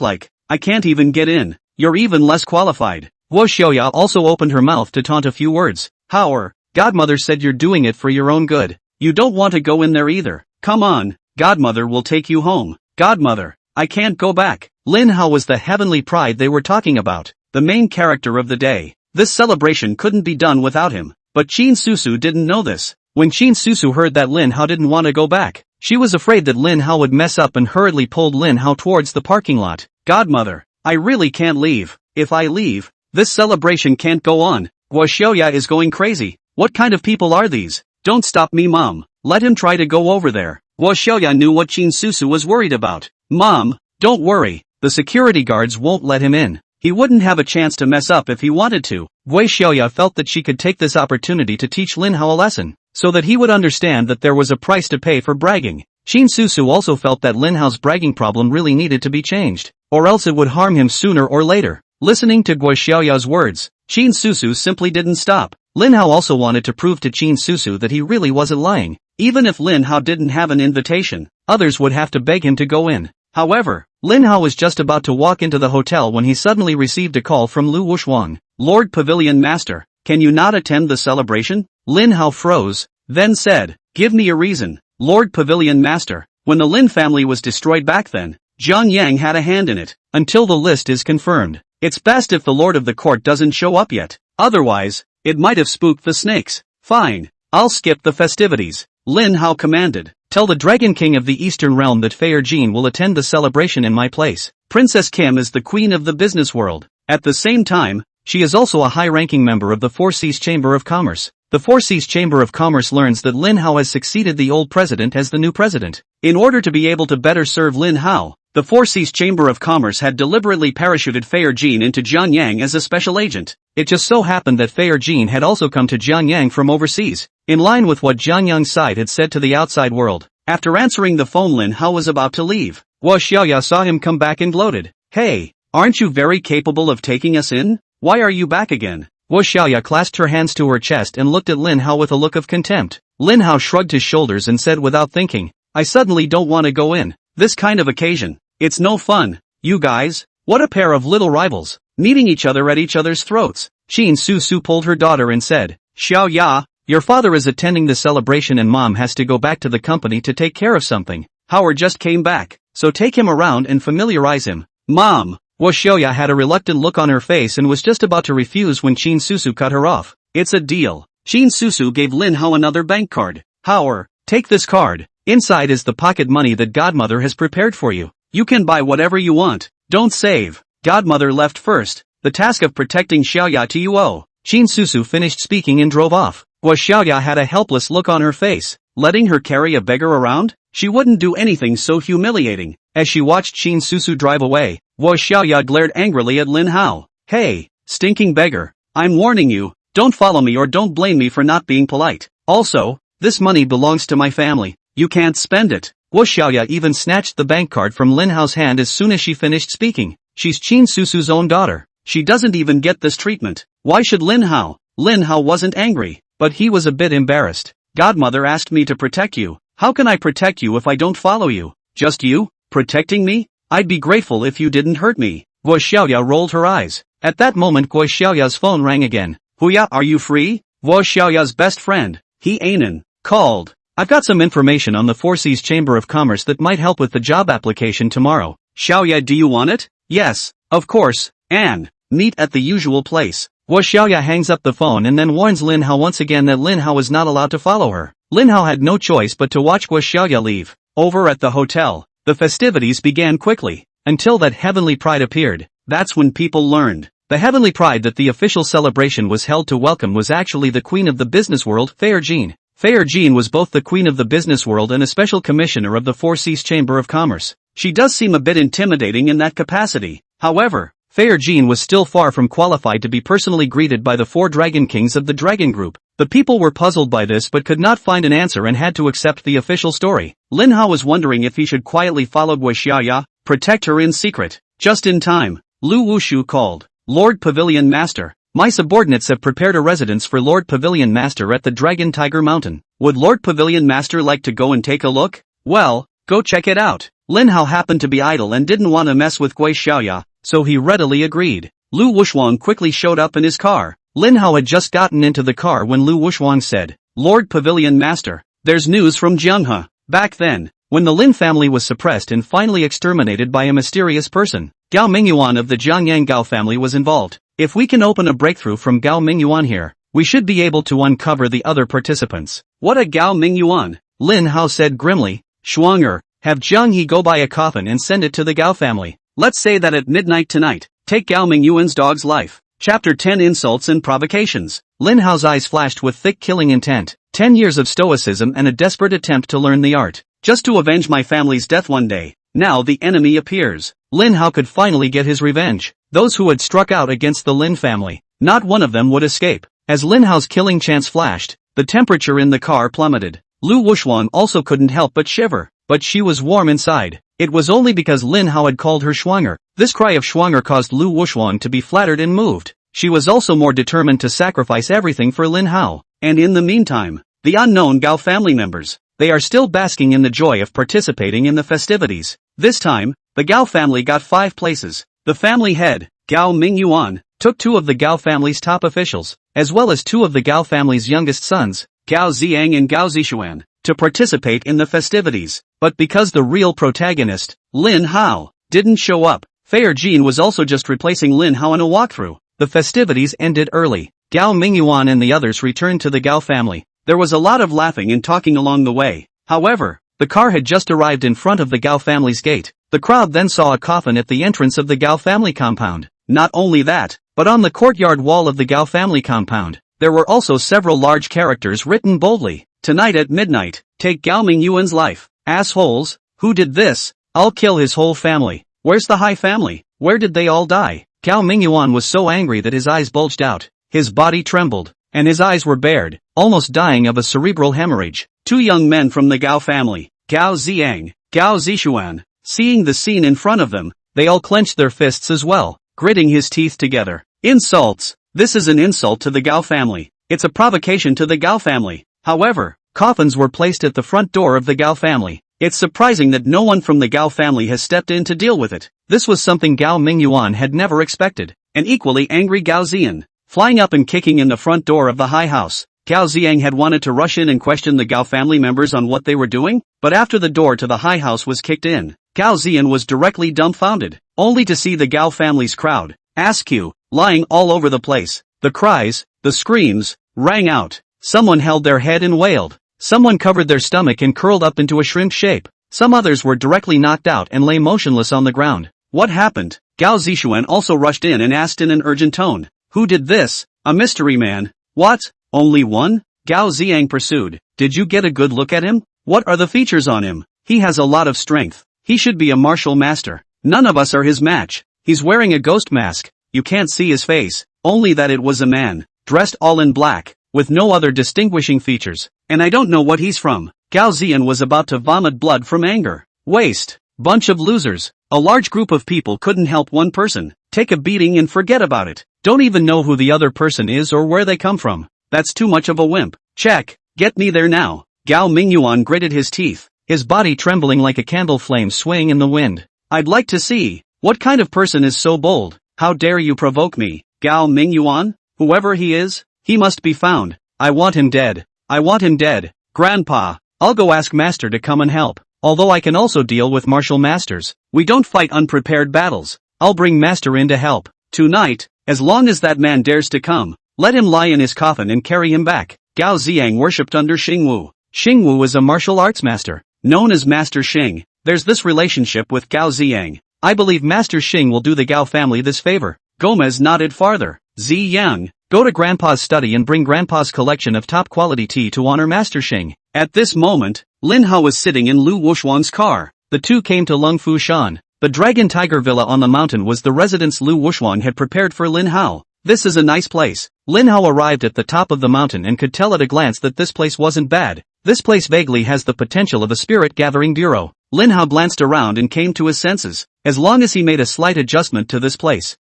like. I can't even get in. You're even less qualified. Guo Xiaoya also opened her mouth to taunt a few words. Howard, godmother said you're doing it for your own good. You don't want to go in there either. Come on, godmother will take you home. Godmother, I can't go back. Lin Hao was the heavenly pride they were talking about, the main character of the day. This celebration couldn't be done without him, but Qin Susu didn't know this. When Qin Susu heard that Lin Hao didn't want to go back, she was afraid that Lin Hao would mess up and hurriedly pulled Lin Hao towards the parking lot. Godmother, I really can't leave. If I leave, this celebration can't go on. Guo Xiaoya is going crazy. What kind of people are these? Don't stop me, Mom. Let him try to go over there. Guo Xiaoya knew what Qin Susu was worried about. Mom, don't worry. The security guards won't let him in. He wouldn't have a chance to mess up if he wanted to. Wei Xiaoya felt that she could take this opportunity to teach Lin Hao a lesson, so that he would understand that there was a price to pay for bragging. Qin Susu also felt that Lin Hao's bragging problem really needed to be changed, or else it would harm him sooner or later. Listening to Guo Xiaoya's words, Qin Susu simply didn't stop. Lin Hao also wanted to prove to Qin Susu that he really wasn't lying. Even if Lin Hao didn't have an invitation, others would have to beg him to go in. However, Lin Hao was just about to walk into the hotel when he suddenly received a call from Lu Wushuang. Lord Pavilion Master, can you not attend the celebration? Lin Hao froze, then said, give me a reason. Lord Pavilion Master, when the Lin family was destroyed back then, Jiangyang had a hand in it. Until the list is confirmed, it's best if the Lord of the Court doesn't show up yet. Otherwise, it might have spooked the snakes. Fine, I'll skip the festivities. Lin Hao commanded. Tell the Dragon King of the Eastern Realm that Fair Jean will attend the celebration in my place. Princess Kim is the queen of the business world. At the same time, she is also a high-ranking member of the Four Seas Chamber of Commerce. The Four Seas Chamber of Commerce learns that Lin Hao has succeeded the old president as the new president. In order to be able to better serve Lin Hao, the Four Seas Chamber of Commerce had deliberately parachuted Fair Jean into Jiangyang as a special agent. It just so happened that Fair Jean had also come to Jiangyang from overseas, in line with what Jiangyang's side had said to the outside world. After answering the phone, Lin Hao was about to leave. Hua Xiaoya saw him come back and gloated. "Hey, aren't you very capable of taking us in? Why are you back again?" Hua Xiaoya clasped her hands to her chest and looked at Lin Hao with a look of contempt. Lin Hao shrugged his shoulders and said without thinking, "I suddenly don't want to go in. This kind of occasion. It's no fun. You guys, what a pair of little rivals, meeting each other at each other's throats." Xin Su pulled her daughter and said, "Xiao Ya, your father is attending the celebration and mom has to go back to the company to take care of something. Howard just came back, so take him around and familiarize him." "Mom." Hua Xiaoya had a reluctant look on her face and was just about to refuse when Xin Su cut her off. "It's a deal." Xin Su gave Lin Hao another bank card. "Howard, take this card. Inside is the pocket money that Godmother has prepared for you. You can buy whatever you want. Don't save. Godmother left first. The task of protecting Xiaoya to you owe." Xin Su finished speaking and drove off. Hua Xiaoya had a helpless look on her face. Letting her carry a beggar around? She wouldn't do anything so humiliating. As she watched Xin Su drive away, Hua Xiaoya glared angrily at Lin Hao. "Hey, stinking beggar. I'm warning you, don't follow me or don't blame me for not being polite. Also, this money belongs to my family. You can't spend it." Hua Xiaoya even snatched the bank card from Lin Hao's hand as soon as she finished speaking. She's Xin Su's own daughter. She doesn't even get this treatment. Why should Lin Hao? Lin Hao wasn't angry, but he was a bit embarrassed. "Godmother asked me to protect you. How can I protect you if I don't follow you?" "Just you? Protecting me? I'd be grateful if you didn't hurt me." Hua Xiaoya rolled her eyes. At that moment Hua Xiaoya's phone rang again. "Huya, are you free?" Hua Xiaoya's best friend, He Anan, called. "I've got some information on the Four Seas Chamber of Commerce that might help with the job application tomorrow." "Xiaoya, do you want it?" "Yes, of course, and meet at the usual place." Hua Xiaoya hangs up the phone and then warns Lin Hao once again that Lin Hao is not allowed to follow her. Lin Hao had no choice but to watch Hua Xiaoya leave. Over at the hotel, the festivities began quickly, until that heavenly pride appeared. That's when people learned. The heavenly pride that the official celebration was held to welcome was actually the queen of the business world, Fair Jean. Fair Jean was both the queen of the business world and a special commissioner of the Four Seas Chamber of Commerce. She does seem a bit intimidating in that capacity. However, Fair Jean was still far from qualified to be personally greeted by the four dragon kings of the dragon group. The people were puzzled by this but could not find an answer and had to accept the official story. Lin Hao was wondering if he should quietly follow Hua Xiaoya, protect her in secret. Just in time, Lu Wushu called. "Lord Pavilion Master, my subordinates have prepared a residence for Lord Pavilion Master at the Dragon Tiger Mountain. Would Lord Pavilion Master like to go and take a look?" "Well, go check it out." Lin Hao happened to be idle and didn't want to mess with Hua Xiaoya, so he readily agreed. Lu Wushuang quickly showed up in his car. Lin Hao had just gotten into the car when Lu Wushuang said, "Lord Pavilion Master, there's news from Jiangyang." Back then, when the Lin family was suppressed and finally exterminated by a mysterious person, Gao Mingyuan of the Jiangyang Gao family was involved. If we can open a breakthrough from Gao Mingyuan here, we should be able to uncover the other participants. "What a Gao Mingyuan?" Lin Hao said grimly. "Shuanger, have Jiang He go buy a coffin and send it to the Gao family. Let's say that at midnight tonight, take Gao Mingyuan's dog's life." Chapter 10 Insults and Provocations. Lin Hao's eyes flashed with thick killing intent. 10 years of stoicism and a desperate attempt to learn the art. Just to avenge my family's death one day. Now the enemy appears. Lin Hao could finally get his revenge. Those who had struck out against the Lin family, not one of them would escape. As Lin Hao's killing chance flashed, the temperature in the car plummeted. Lu Wushuang also couldn't help but shiver, but she was warm inside. It was only because Lin Hao had called her Schwanger. This cry of Schwanger caused Lu Wushuang to be flattered and moved. She was also more determined to sacrifice everything for Lin Hao. And in the meantime, the unknown Gao family members, they are still basking in the joy of participating in the festivities. This time, the Gao family got 5 places. The family head, Gao Mingyuan, took 2 of the Gao family's top officials, as well as 2 of the Gao family's youngest sons, Gao Ziyang and Gao Zishuan, to participate in the festivities. But because the real protagonist, Lin Hao, didn't show up, Fair Jean was also just replacing Lin Hao in a walkthrough. The festivities ended early. Gao Mingyuan and the others returned to the Gao family. There was a lot of laughing and talking along the way. However, The car had just arrived in front of the Gao family's gate. The crowd then saw a coffin at the entrance of the Gao family compound. Not only that, but on the courtyard wall of the Gao family compound, there were also several large characters written boldly. Tonight at midnight, take Gao Mingyuan's life. Assholes, who did this? I'll kill his whole family. Where's the Hai family? Where did they all die? Gao Mingyuan was so angry that his eyes bulged out, his body trembled, and his eyes were bared, almost dying of a cerebral hemorrhage. Two young men from the Gao family, Gao Jiangyang, Gao Zishuan, seeing the scene in front of them, they all clenched their fists as well, gritting his teeth together. Insults! This is an insult to the Gao family. It's a provocation to the Gao family. However, coffins were placed at the front door of the Gao family. It's surprising that no one from the Gao family has stepped in to deal with it. This was something Gao Mingyuan had never expected. An equally angry Gao Zian, flying up and kicking in the front door of the High House. Gao Ziang had wanted to rush in and question the Gao family members on what they were doing, but after the door to the High House was kicked in, Gao Zian was directly dumbfounded, only to see the Gao family's crowd, askew, lying all over the place. The cries, the screams, rang out. Someone held their head and wailed. Someone covered their stomach and curled up into a shrimp shape. Some others were directly knocked out and lay motionless on the ground. What happened? Gao Zishuan also rushed in and asked in an urgent tone. Who did this? A mystery man. What? Only one? Gao Ziang pursued. Did you get a good look at him? What are the features on him? He has a lot of strength. He should be a martial master. None of us are his match. He's wearing a ghost mask. You can't see his face. Only that it was a man, dressed all in black, with no other distinguishing features. And I don't know what he's from. Gao Zian was about to vomit blood from anger. Waste. Bunch of losers. A large group of people couldn't help one person. Take a beating and forget about it. Don't even know who the other person is or where they come from. That's too much of a wimp. Check. Get me there now. Gao Mingyuan gritted his teeth, his body trembling like a candle flame swaying in the wind. I'd like to see. What kind of person is so bold? How dare you provoke me? Gao Mingyuan? Whoever he is, he must be found. I want him dead. I want him dead. Grandpa, I'll go ask Master to come and help. Although I can also deal with martial masters. We don't fight unprepared battles. I'll bring Master in to help. Tonight, as long as that man dares to come, let him lie in his coffin and carry him back. Gao Ziang worshipped under Xing. Xing is a martial arts master, known as Master Xing. There's this relationship with Gao Ziang. I believe Master Xing will do the Gao family this favor. Gomez nodded farther. Jiangyang, go to Grandpa's study and bring Grandpa's collection of top-quality tea to honor Master Xing. At this moment, Lin Hao was sitting in Lu Wushuan's car. The two came to Lung Fu Shan. The Dragon Tiger Villa on the mountain was the residence Lu Wushuan had prepared for Lin Hao. This is a nice place. Lin Hao arrived at the top of the mountain and could tell at a glance that this place wasn't bad. This place vaguely has the potential of a spirit-gathering bureau. Lin Hao glanced around and came to his senses. As long as he made a slight adjustment to this place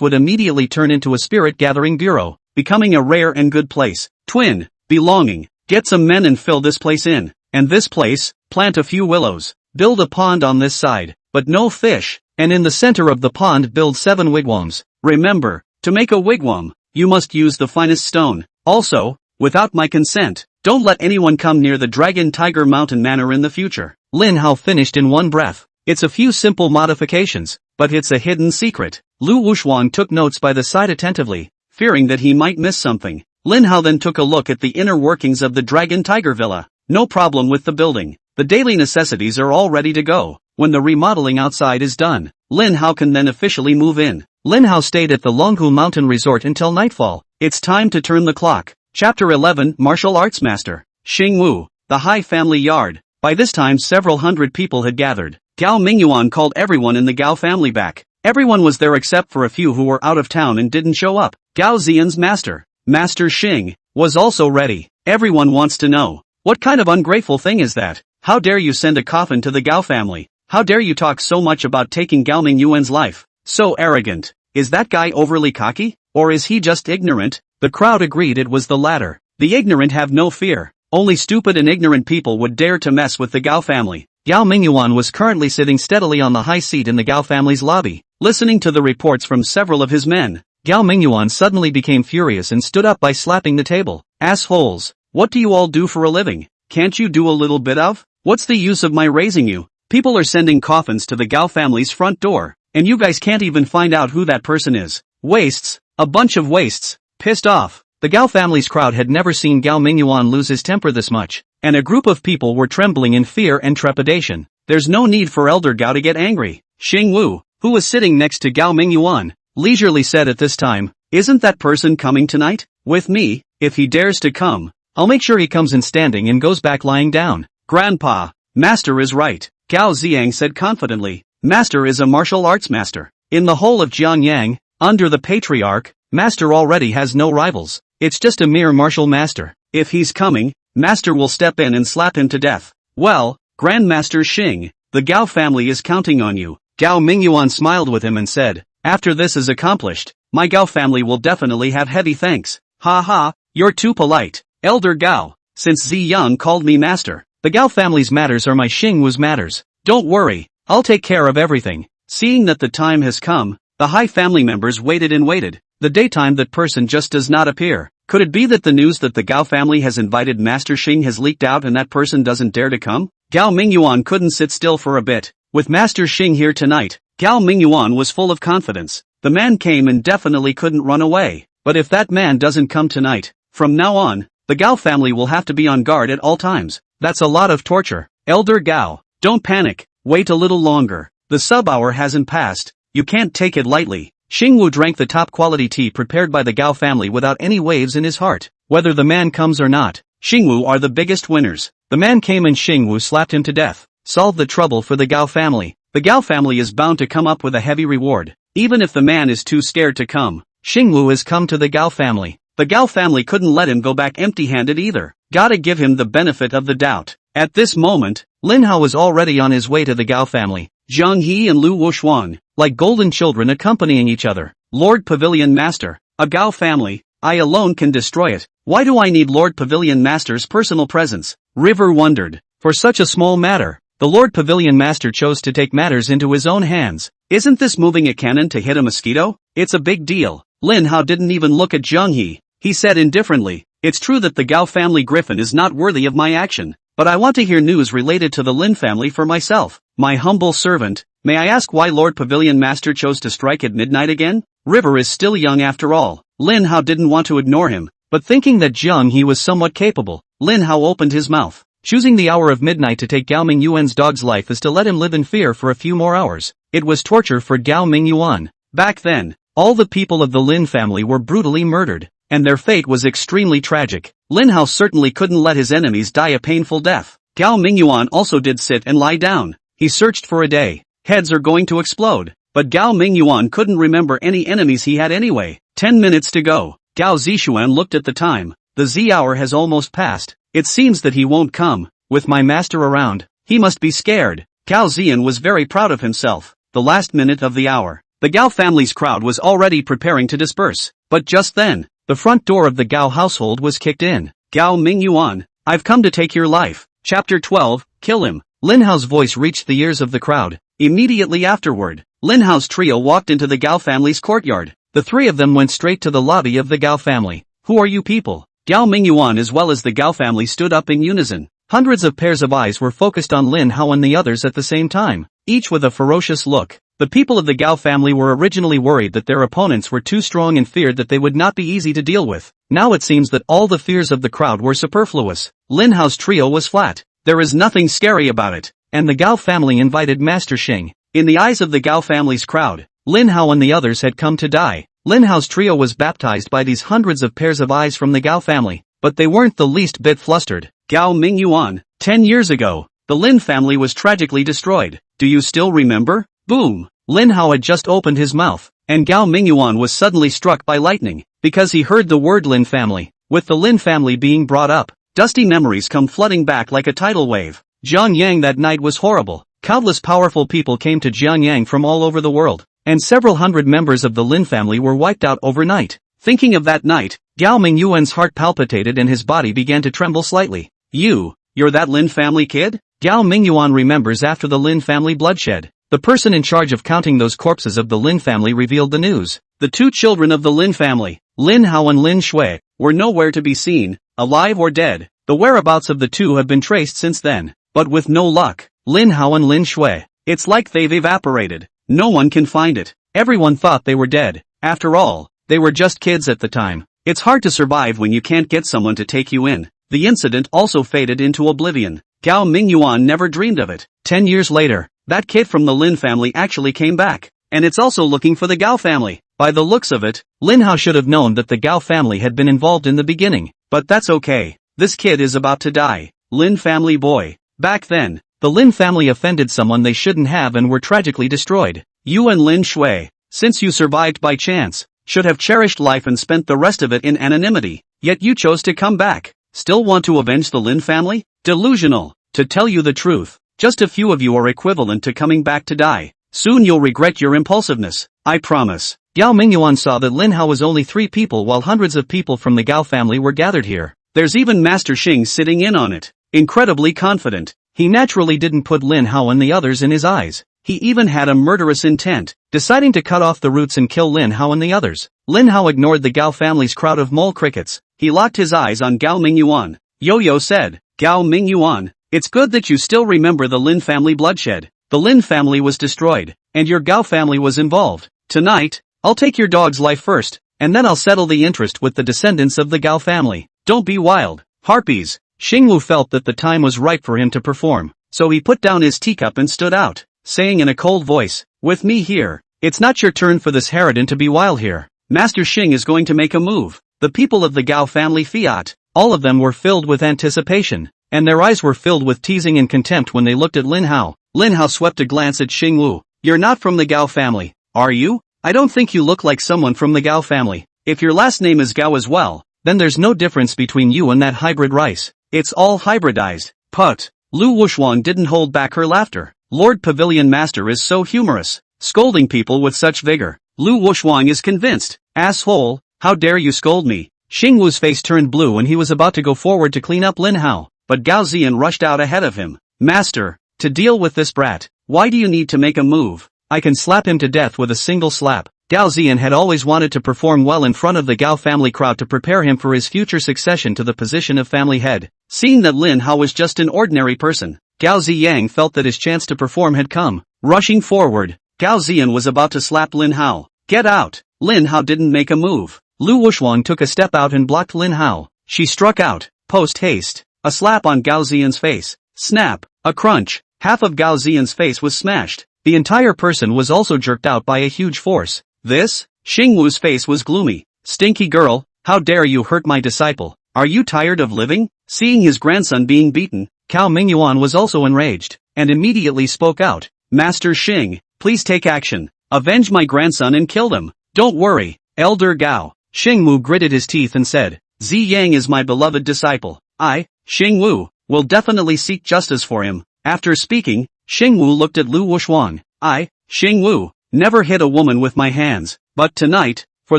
would immediately turn into a spirit-gathering bureau, becoming a rare and good place. Twin, belonging. Get some men and fill this place in. And this place, plant a few willows. Build a pond on this side, but no fish. And in the center of the pond build 7 wigwams. Remember, to make a wigwam, you must use the finest stone. Also, without my consent, don't let anyone come near the Dragon Tiger Mountain Manor in the future. Lin Hao finished in one breath. It's a few simple modifications, but it's a hidden secret. Lu Wushuan took notes by the side attentively, fearing that he might miss something. Lin Hao then took a look at the inner workings of the Dragon Tiger Villa. No problem with the building. The daily necessities are all ready to go. When the remodeling outside is done, Lin Hao can then officially move in. Lin Hao stayed at the Longhu Mountain Resort until nightfall. It's time to turn the clock. Chapter 11 Martial Arts Master. Xing, the Hai family yard. By this time several hundred people had gathered. Gao Mingyuan called everyone in the Gao family back. Everyone was there except for a few who were out of town and didn't show up. Gao Zian's master, Master Xing, was also ready. Everyone wants to know, what kind of ungrateful thing is that? How dare you send a coffin to the Gao family? How dare you talk so much about taking Gao Mingyuan's life? So arrogant. Is that guy overly cocky? Or is he just ignorant? The crowd agreed it was the latter. The ignorant have no fear. Only stupid and ignorant people would dare to mess with the Gao family. Gao Mingyuan was currently sitting steadily on the high seat in the Gao family's lobby, listening to the reports from several of his men. Gao Mingyuan suddenly became furious and stood up by slapping the table. Assholes! What do you all do for a living? Can't you do a little bit of? What's the use of my raising you? People are sending coffins to the Gao family's front door, and you guys can't even find out who that person is. Wastes! A bunch of wastes! Pissed off. The Gao family's crowd had never seen Gao Mingyuan lose his temper this much. and a group of people were trembling in fear and trepidation. There's no need for Elder Gao to get angry. Xing Wu, who was sitting next to Gao Mingyuan, leisurely said at this time, "Isn't that person coming tonight? With me, if he dares to come, I'll make sure he comes in standing and goes back lying down." "Grandpa, Master is right," Gao Ziyang said confidently. "Master is a martial arts master. In the whole of Jiangyang, under the patriarch, Master already has no rivals. It's just a mere martial master. If he's coming, Master will step in and slap him to death." "Well, Grandmaster Xing, the Gao family is counting on you." Gao Mingyuan smiled with him and said, "After this is accomplished, my Gao family will definitely have heavy thanks." "Ha ha, you're too polite, Elder Gao. Since Ziyang called me master, the Gao family's matters are my Xing Wu's matters. Don't worry, I'll take care of everything." Seeing that the time has come, the high family members waited and waited. The daytime that person just does not appear. Could it be that the news that the Gao family has invited Master Xing has leaked out and that person doesn't dare to come? Gao Mingyuan couldn't sit still for a bit. With Master Xing here tonight, Gao Mingyuan was full of confidence. The man came and definitely couldn't run away. But if that man doesn't come tonight, from now on, the Gao family will have to be on guard at all times. That's a lot of torture. Elder Gao, don't panic, wait a little longer. The sub-hour hasn't passed. You can't take it lightly. Xing Wu drank the top-quality tea prepared by the Gao family without any waves in his heart. Whether the man comes or not, Xing Wu are the biggest winners. The man came and Xing Wu slapped him to death. Solve the trouble for the Gao family. The Gao family is bound to come up with a heavy reward. Even if the man is too scared to come, Xing Wu has come to the Gao family. The Gao family couldn't let him go back empty-handed either. Gotta give him the benefit of the doubt. At this moment, Lin Hao was already on his way to the Gao family. Zhang He and Lu Wushuang, like golden children accompanying each other. "Lord Pavilion Master, a Gao family, I alone can destroy it. Why do I need Lord Pavilion Master's personal presence?" River wondered. For such a small matter, the Lord Pavilion Master chose to take matters into his own hands. Isn't this moving a cannon to hit a mosquito? It's a big deal. Lin Hao didn't even look at Zhang He. He said indifferently, "It's true that the Gao family griffin is not worthy of my action, but I want to hear news related to the Lin family for myself. My humble servant, may I ask why Lord Pavilion Master chose to strike at midnight again? River is still young after all." Lin Hao didn't want to ignore him, but thinking that Zhang He was somewhat capable, Lin Hao opened his mouth. Choosing the hour of midnight to take Gao Mingyuan's dog's life is to let him live in fear for a few more hours. It was torture for Gao Mingyuan. Back then, all the people of the Lin family were brutally murdered, and their fate was extremely tragic. Lin Hao certainly couldn't let his enemies die a painful death. Gao Mingyuan also did sit and lie down. He searched for a day. Heads are going to explode. But Gao Mingyuan couldn't remember any enemies he had anyway. 10 minutes to go. Gao Zishuan looked at the time. The Z hour has almost passed. It seems that he won't come. With my master around, he must be scared. Gao Ziyan was very proud of himself. The last minute of the hour. The Gao family's crowd was already preparing to disperse. But just then, the front door of the Gao household was kicked in. "Gao Mingyuan, I've come to take your life." Chapter 12, Kill Him. Lin Hao's voice reached the ears of the crowd. Immediately afterward, Lin Hao's trio walked into the Gao family's courtyard. The three of them went straight to the lobby of the Gao family. "Who are you people?" Gao Mingyuan as well as the Gao family stood up in unison. Hundreds of pairs of eyes were focused on Lin Hao and the others at the same time, each with a ferocious look. The people of the Gao family were originally worried that their opponents were too strong and feared that they would not be easy to deal with. Now it seems that all the fears of the crowd were superfluous. Lin Hao's trio was flat. There is nothing scary about it. And the Gao family invited Master Xing. In the eyes of the Gao family's crowd, Lin Hao and the others had come to die. Lin Hao's trio was baptized by these hundreds of pairs of eyes from the Gao family, but they weren't the least bit flustered. Gao Mingyuan, 10 years ago, the Lin family was tragically destroyed. Do you still remember? Boom! Lin Hao had just opened his mouth, and Gao Mingyuan was suddenly struck by lightning, because he heard the word Lin family. With the Lin family being brought up, dusty memories come flooding back like a tidal wave. Jiangyang that night was horrible. Countless powerful people came to Jiangyang from all over the world, and several hundred members of the Lin family were wiped out overnight. Thinking of that night, Gao Mingyuan's heart palpitated and his body began to tremble slightly. You're that Lin family kid? Gao Mingyuan remembers after the Lin family bloodshed. The person in charge of counting those corpses of the Lin family revealed the news. The two children of the Lin family, Lin Hao and Lin Shui, were nowhere to be seen, alive or dead. The whereabouts of the two have been traced since then, but with no luck. Lin Hao and Lin Shui, it's like they've evaporated. No one can find it. Everyone thought they were dead. After all, they were just kids at the time. It's hard to survive when you can't get someone to take you in. the incident also faded into oblivion. Gao Mingyuan never dreamed of it. 10 years later, that kid from the Lin family actually came back. And it's also looking for the Gao family. By the looks of it, Lin Hao should have known that the Gao family had been involved in the beginning. But that's okay. This kid is about to die. Lin family boy. Back then, the Lin family offended someone they shouldn't have and were tragically destroyed. You and Lin Shui, since you survived by chance, should have cherished life and spent the rest of it in anonymity. Yet you chose to come back. Still want to avenge the Lin family? Delusional. To tell you the truth, just a few of you are equivalent to coming back to die. Soon you'll regret your impulsiveness. I promise. Gao Mingyuan saw that Lin Hao was only 3 people while hundreds of people from the Gao family were gathered here. There's even Master Xing sitting in on it. Incredibly confident. He naturally didn't put Lin Hao and the others in his eyes. He even had a murderous intent, deciding to cut off the roots and kill Lin Hao and the others. Lin Hao ignored the Gao family's crowd of mole crickets. He locked his eyes on Gao Mingyuan. Yo-Yo said, Gao Mingyuan, it's good that you still remember the Lin family bloodshed. The Lin family was destroyed, and your Gao family was involved. Tonight, I'll take your dog's life first, and then I'll settle the interest with the descendants of the Gao family. Don't be wild. Harpies. Xingwu felt that the time was right for him to perform, so he put down his teacup and stood out, saying in a cold voice, with me here, it's not your turn for this harridan to be wild here. Master Xing is going to make a move. The people of the Gao family fiat, all of them were filled with anticipation, and their eyes were filled with teasing and contempt when they looked at Lin Hao. Lin Hao swept a glance at Xingwu. You're not from the Gao family, are you? I don't think you look like someone from the Gao family. If your last name is Gao as well, then there's no difference between you and that hybrid rice. It's all hybridized. Put. Lu Wushuang didn't hold back her laughter. Lord Pavilion Master is so humorous, scolding people with such vigor. Lu Wushuang is convinced. Asshole, how dare you scold me? Xingwu's face turned blue and he was about to go forward to clean up Lin Hao, but Gao Ziyan rushed out ahead of him. Master, to deal with this brat, why do you need to make a move? I can slap him to death with a single slap. Gao Ziyan had always wanted to perform well in front of the Gao family crowd to prepare him for his future succession to the position of family head. Seeing that Lin Hao was just an ordinary person, Gao Ziyang felt that his chance to perform had come. Rushing forward, Gao Ziyan was about to slap Lin Hao. Get out! Lin Hao didn't make a move. Lu Wushuang took a step out and blocked Lin Hao. She struck out, post-haste. A slap on Gao Ziyan's face. Snap. A crunch. Half of Gao Ziyan's face was smashed. The entire person was also jerked out by a huge force. This? Xingwu's face was gloomy. Stinky girl, how dare you hurt my disciple? Are you tired of living? Seeing his grandson being beaten, Gao Mingyuan was also enraged, and immediately spoke out. Master Xing, please take action. Avenge my grandson and kill them. Don't worry, Elder Gao. Xingwu gritted his teeth and said, Ziyang is my beloved disciple. I, Xingwu, will definitely seek justice for him. After speaking, Xingwu looked at Lu Wushuang. I, Xingwu, never hit a woman with my hands, but tonight, for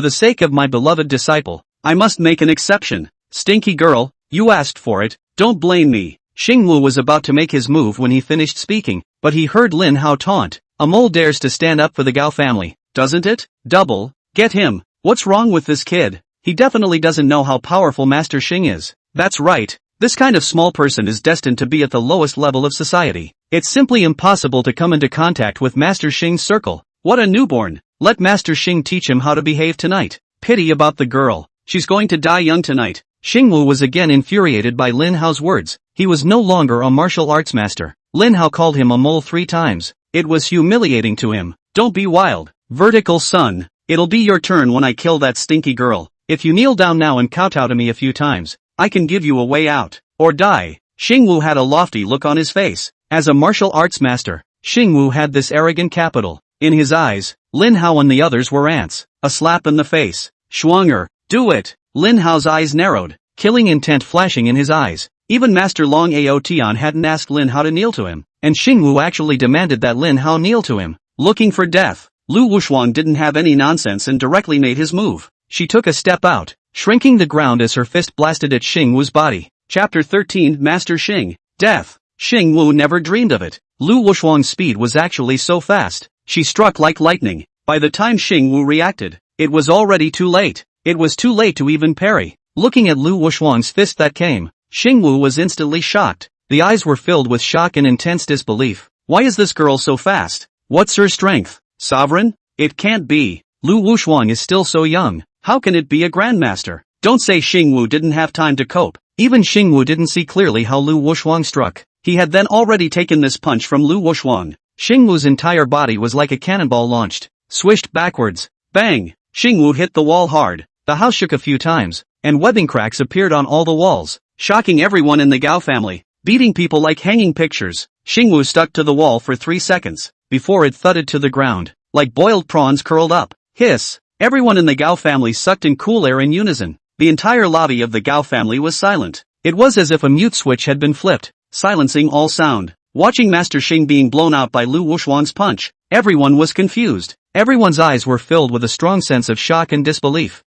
the sake of my beloved disciple, I must make an exception. Stinky girl, you asked for it, don't blame me. Xingwu was about to make his move when he finished speaking, but he heard Lin Hao taunt. A mole dares to stand up for the Gao family, doesn't it? Double, get him. What's wrong with this kid? He definitely doesn't know how powerful Master Xing is. That's right, this kind of small person is destined to be at the lowest level of society. It's simply impossible to come into contact with Master Xing's circle. What a newborn! Let Master Xing teach him how to behave tonight. Pity about the girl. She's going to die young tonight. Xingwu was again infuriated by Lin Hao's words. He was no longer a martial arts master. Lin Hao called him a mole 3 times. It was humiliating to him. Don't be wild. Vertical son. It'll be your turn when I kill that stinky girl. If you kneel down now and kowtow to me a few times, I can give you a way out. Or die. Xingwu had a lofty look on his face. As a martial arts master, Xingwu had this arrogant capital. In his eyes, Lin Hao and the others were ants. A slap in the face. Schwanger, do it! Lin Hao's eyes narrowed, killing intent flashing in his eyes. Even Master Long Ao Tian hadn't asked Lin Hao to kneel to him, and Xingwu actually demanded that Lin Hao kneel to him. Looking for death, Lu Wushuang didn't have any nonsense and directly made his move. She took a step out, shrinking the ground as her fist blasted at Xingwu's body. Chapter 13 Master Xing, Death. Xingwu never dreamed of it. Lu Wushuang's speed was actually so fast. She struck like lightning. By the time Xingwu reacted, it was already too late. It was too late to even parry. Looking at Lu Wushuang's fist that came, Xingwu was instantly shocked. The eyes were filled with shock and intense disbelief. Why is this girl so fast? What's her strength? Sovereign? It can't be. Lu Wushuang is still so young. How can it be a grandmaster? Don't say Xingwu didn't have time to cope. Even Xingwu didn't see clearly how Lu Wuxuang struck. He had then already taken this punch from Lu Wuxuang. Xingwu's entire body was like a cannonball launched, swished backwards. Bang! Xingwu hit the wall hard. The house shook a few times, and webbing cracks appeared on all the walls, shocking everyone in the Gao family, beating people like hanging pictures. Xingwu stuck to the wall for 3 seconds, before it thudded to the ground, like boiled prawns curled up. Hiss! Everyone in the Gao family sucked in cool air in unison. The entire lobby of the Gao family was silent. It was as if a mute switch had been flipped, silencing all sound. Watching Master Xing being blown out by Lu Wuxuang's punch, everyone was confused. Everyone's eyes were filled with a strong sense of shock and disbelief.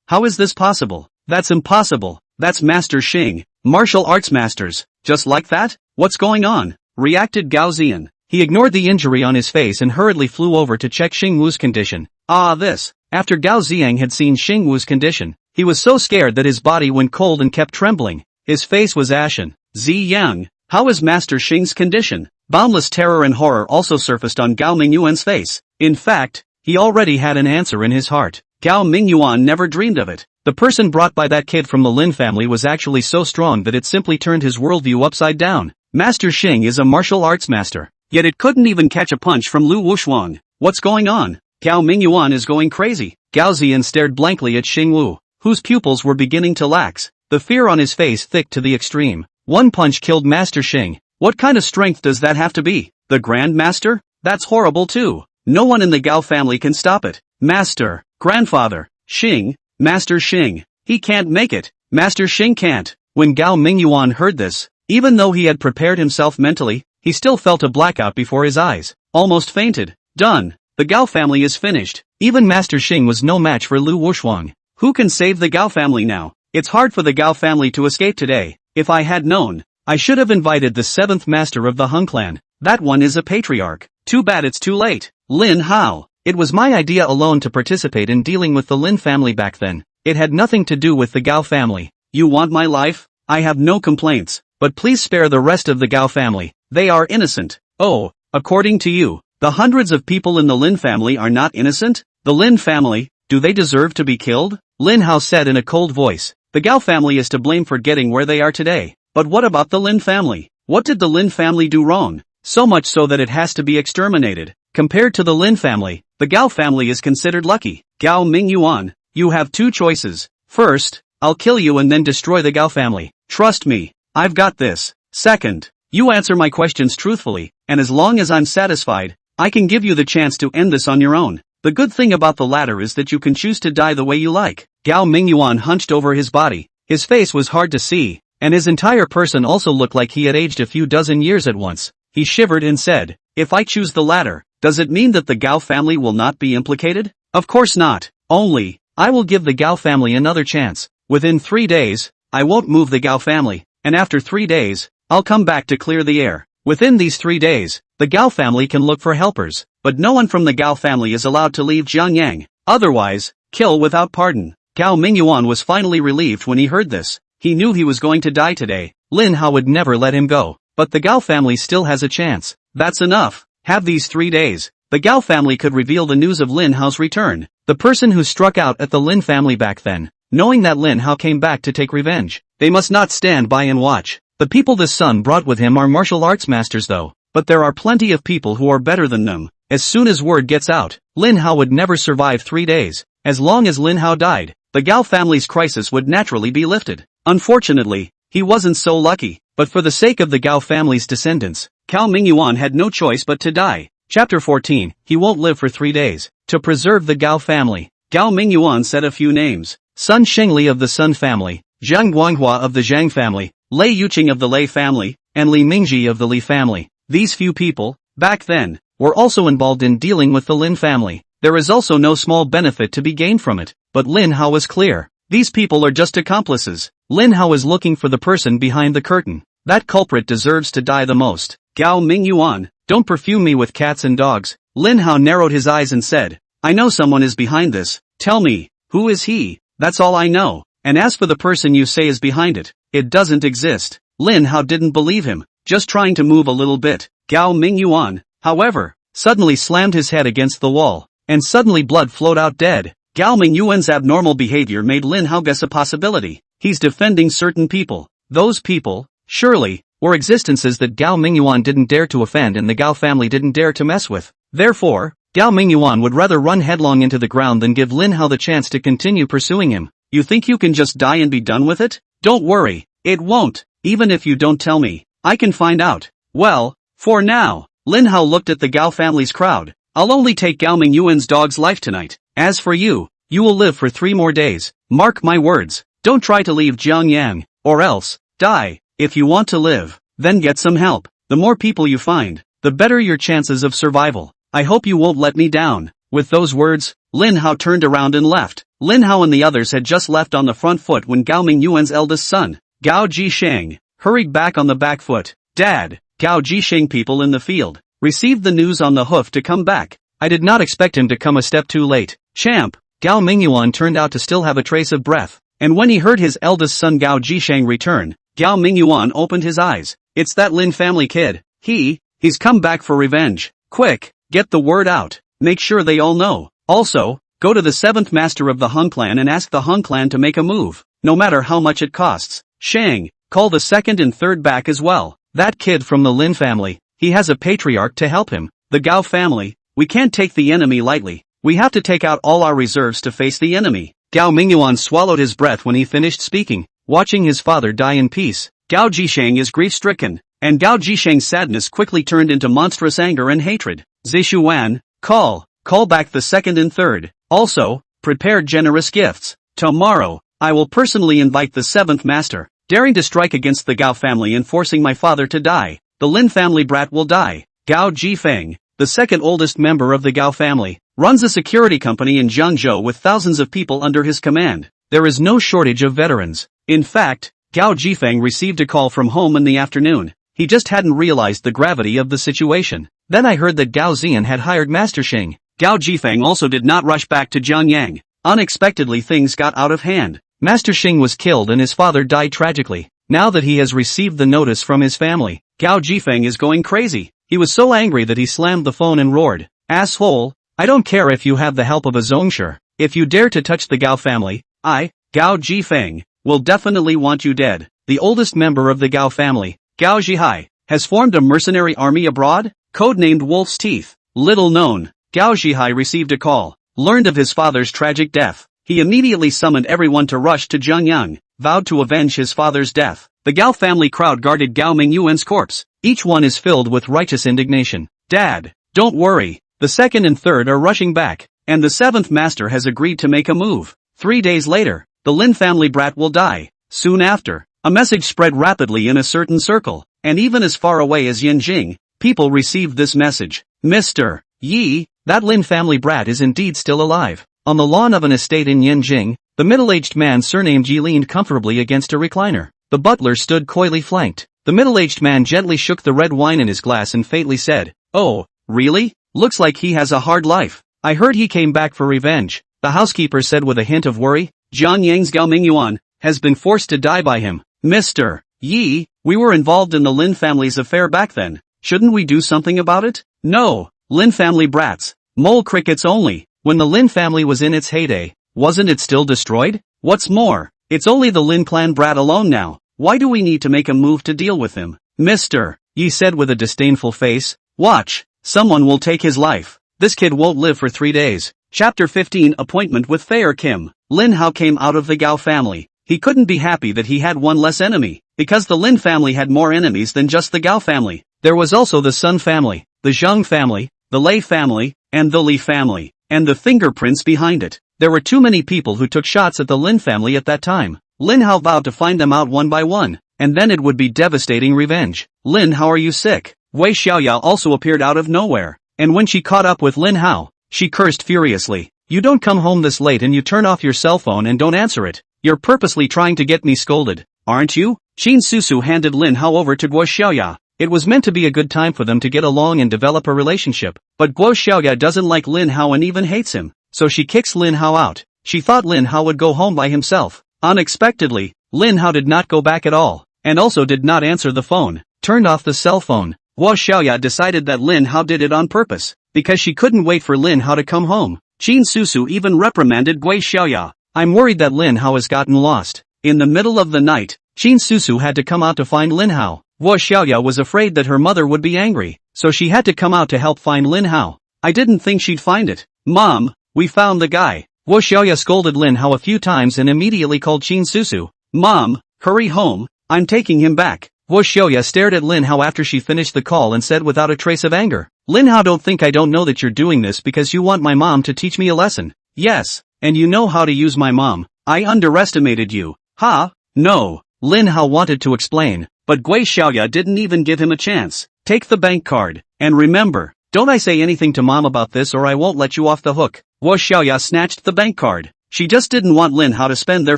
How is this possible? That's impossible. That's Master Xing, martial arts masters. Just like that? What's going on? Reacted Gao Zian. He ignored the injury on his face and hurriedly flew over to check Xingwu's condition. After Gao Ziang had seen Xingwu's condition, he was so scared that his body went cold and kept trembling. His face was ashen. Ziyang, how is Master Xing's condition? Boundless terror and horror also surfaced on Gao Mingyuan's face. In fact, he already had an answer in his heart. Gao Mingyuan never dreamed of it. The person brought by that kid from the Lin family was actually so strong that it simply turned his worldview upside down. Master Xing is a martial arts master, yet it couldn't even catch a punch from Lu Wuxuang. What's going on? Gao Mingyuan is going crazy. Gao Zian stared blankly at Xingwu, whose pupils were beginning to lax, the fear on his face thick to the extreme. One punch killed Master Xing. What kind of strength does that have to be? The Grand Master? That's horrible too. No one in the Gao family can stop it. Master, Grandfather, Xing, Master Xing. He can't make it. Master Xing can't. When Gao Mingyuan heard this, even though he had prepared himself mentally, he still felt a blackout before his eyes. Almost fainted. Done. The Gao family is finished. Even Master Xing was no match for Lu Wuxuang. Who can save the Gao family now? It's hard for the Gao family to escape today. If I had known, I should have invited the 7th master of the Hung clan. That one is a patriarch. Too bad it's too late. Lin Hao. It was my idea alone to participate in dealing with the Lin family back then. It had nothing to do with the Gao family. You want my life? I have no complaints, but please spare the rest of the Gao family. They are innocent. Oh, according to you, the hundreds of people in the Lin family are not innocent? The Lin family, do they deserve to be killed? Lin Hao said in a cold voice. The Gao family is to blame for getting where they are today. But what about the Lin family? What did the Lin family do wrong? So much so that it has to be exterminated. Compared to the Lin family, the Gao family is considered lucky. Gao Mingyuan, you have 2 choices. First, I'll kill you and then destroy the Gao family. Trust me, I've got this. Second, you answer my questions truthfully, and as long as I'm satisfied, I can give you the chance to end this on your own. The good thing about the latter is that you can choose to die the way you like. Gao Mingyuan hunched over his body. His face was hard to see, and his entire person also looked like he had aged a few dozen years at once. He shivered and said, if I choose the latter, does it mean that the Gao family will not be implicated? Of course not. Only, I will give the Gao family another chance. Within 3 days, I won't move the Gao family, and after 3 days, I'll come back to clear the air. Within these 3 days, the Gao family can look for helpers, but no one from the Gao family is allowed to leave Jiangyang. Otherwise, kill without pardon. Gao Mingyuan was finally relieved when he heard this. He knew he was going to die today. Lin Hao would never let him go. But the Gao family still has a chance. That's enough. Have these 3 days. The Gao family could reveal the news of Lin Hao's return. The person who struck out at the Lin family back then, knowing that Lin Hao came back to take revenge. They must not stand by and watch. The people this son brought with him are martial arts masters though. But there are plenty of people who are better than them. As soon as word gets out, Lin Hao would never survive 3 days. As long as Lin Hao died, the Gao family's crisis would naturally be lifted. Unfortunately, he wasn't so lucky. But for the sake of the Gao family's descendants, Gao Mingyuan had no choice but to die. Chapter 14, he won't live for 3 days. To preserve the Gao family, Gao Mingyuan said a few names. Sun Shengli of the Sun family, Zhang Guanghua of the Zhang family, Lei Yuqing of the Lei family, and Li Mingji of the Li family. These few people, back then, were also involved in dealing with the Lin family. There is also no small benefit to be gained from it. But Lin Hao was clear. These people are just accomplices. Lin Hao is looking for the person behind the curtain. That culprit deserves to die the most. Gao Mingyuan, don't perfume me with cats and dogs. Lin Hao narrowed his eyes and said, I know someone is behind this. Tell me, who is he? That's all I know. And as for the person you say is behind it, it doesn't exist. Lin Hao didn't believe him, just trying to move a little bit. Gao Mingyuan, however, suddenly slammed his head against the wall, and suddenly blood flowed out dead. Gao Mingyuan's abnormal behavior made Lin Hao guess a possibility. He's defending certain people. Those people, surely, were existences that Gao Mingyuan didn't dare to offend and the Gao family didn't dare to mess with. Therefore, Gao Mingyuan would rather run headlong into the ground than give Lin Hao the chance to continue pursuing him. You think you can just die and be done with it? Don't worry, it won't. Even if you don't tell me, I can find out. Well, for now, Lin Hao looked at the Gao family's crowd. I'll only take Gao Mingyuan's dog's life tonight. As for you, you will live for 3 more days. Mark my words. Don't try to leave Jiangyang, or else, die. If you want to live, then get some help. The more people you find, the better your chances of survival. I hope you won't let me down. With those words, Lin Hao turned around and left. Lin Hao and the others had just left on the front foot when Gao Mingyuan's eldest son, Gao Jisheng, hurried back on the back foot. Dad, Gao Jisheng people in the field, received the news on the hoof to come back. I did not expect him to come a step too late. Champ, Gao Mingyuan turned out to still have a trace of breath. And when he heard his eldest son Gao Jisheng return, Gao Mingyuan opened his eyes. It's that Lin family kid. He's come back for revenge. Quick, get the word out. Make sure they all know. Also, go to the 7th master of the Hung clan and ask the Hung clan to make a move, no matter how much it costs. Shang, call the 2nd and 3rd back as well. That kid from the Lin family, he has a patriarch to help him. The Gao family, we can't take the enemy lightly. We have to take out all our reserves to face the enemy. Gao Mingyuan swallowed his breath when he finished speaking. Watching his father die in peace, Gao Jisheng is grief-stricken, and Gao Jisheng's sadness quickly turned into monstrous anger and hatred. Zishuan, call back the 2nd and 3rd. Also, prepare generous gifts. Tomorrow, I will personally invite the 7th master, daring to strike against the Gao family and forcing my father to die. The Lin family brat will die. Gao Jifeng, the 2nd oldest member of the Gao family, runs a security company in Jiangzhou with thousands of people under his command. There is no shortage of veterans. In fact, Gao Jifeng received a call from home in the afternoon. He just hadn't realized the gravity of the situation. Then I heard that Gao Zian had hired Master Xing. Gao Jifeng also did not rush back to Jiangyang. Unexpectedly things got out of hand. Master Xing was killed and his father died tragically. Now that he has received the notice from his family, Gao Jifeng is going crazy. He was so angry that he slammed the phone and roared, "Asshole! I don't care if you have the help of a Zongshi. If you dare to touch the Gao family, I, Gao Jifeng, will definitely want you dead." The oldest member of the Gao family, Gao Zhihai, has formed a mercenary army abroad, codenamed Wolf's Teeth. Little known, Gao Zhihai received a call, learned of his father's tragic death. He immediately summoned everyone to rush to Jiangyang, vowed to avenge his father's death. The Gao family crowd guarded Gao Mingyuan's corpse. Each one is filled with righteous indignation. Dad, don't worry. The 2nd and 3rd are rushing back, and the 7th master has agreed to make a move. 3 days later, the Lin family brat will die. Soon after, a message spread rapidly in a certain circle, and even as far away as Yanjing, people received this message. Mr. Yi, that Lin family brat is indeed still alive. On the lawn of an estate in Yanjing, the middle-aged man surnamed Yi leaned comfortably against a recliner. The butler stood coyly flanked. The middle-aged man gently shook the red wine in his glass and faintly said, "Oh, really? Looks like he has a hard life. I heard he came back for revenge." The housekeeper said with a hint of worry. "Jiangyang's Gao Mingyuan has been forced to die by him." Mr. Yi, we were involved in the Lin family's affair back then. Shouldn't we do something about it? No, Lin family brats. Mole crickets only. When the Lin family was in its heyday, wasn't it still destroyed? What's more, it's only the Lin clan brat alone now. Why do we need to make a move to deal with him? Mr. Yi said with a disdainful face. Watch, someone will take his life. This kid won't live for 3 days. Chapter 15 Appointment with Fair Kim. Lin Hao came out of the Gao family. He couldn't be happy that he had one less enemy, because the Lin family had more enemies than just the Gao family. There was also the Sun family, the Zhang family, the Lei family, and the Li family, and the fingerprints behind it. There were too many people who took shots at the Lin family at that time. Lin Hao vowed to find them out one by one, and then it would be devastating revenge. "Lin, how are you sick?" Wei Xiaoya also appeared out of nowhere, and when she caught up with Lin Hao, she cursed furiously. "You don't come home this late and you turn off your cell phone and don't answer it. You're purposely trying to get me scolded, aren't you?" Qin Susu handed Lin Hao over to Guo Xiaoya. It was meant to be a good time for them to get along and develop a relationship, but Guo Xiaoya doesn't like Lin Hao and even hates him, so she kicks Lin Hao out. She thought Lin Hao would go home by himself. Unexpectedly, Lin Hao did not go back at all, and also did not answer the phone, turned off the cell phone. Guo Xiaoya decided that Lin Hao did it on purpose, because she couldn't wait for Lin Hao to come home. Qin Susu even reprimanded Guo Xiaoya. "I'm worried that Lin Hao has gotten lost. In the middle of the night, Qin Susu had to come out to find Lin Hao. Wu Xiaoya was afraid that her mother would be angry, so she had to come out to help find Lin Hao. I didn't think she'd find it. Mom, we found the guy. Wu Xiaoya scolded Lin Hao a few times and immediately called Qin Susu. Mom, hurry home, I'm taking him back. Wu Xiaoya stared at Lin Hao after she finished the call and said without a trace of anger. Lin Hao, don't think I don't know that you're doing this because you want my mom to teach me a lesson. Yes, and you know how to use my mom. I underestimated you. Ha? No. Lin Hao wanted to explain, but Gui Xiaoya didn't even give him a chance. Take the bank card, and remember, don't I say anything to mom about this or I won't let you off the hook. Wu Xiaoya snatched the bank card. She just didn't want Lin Hao to spend their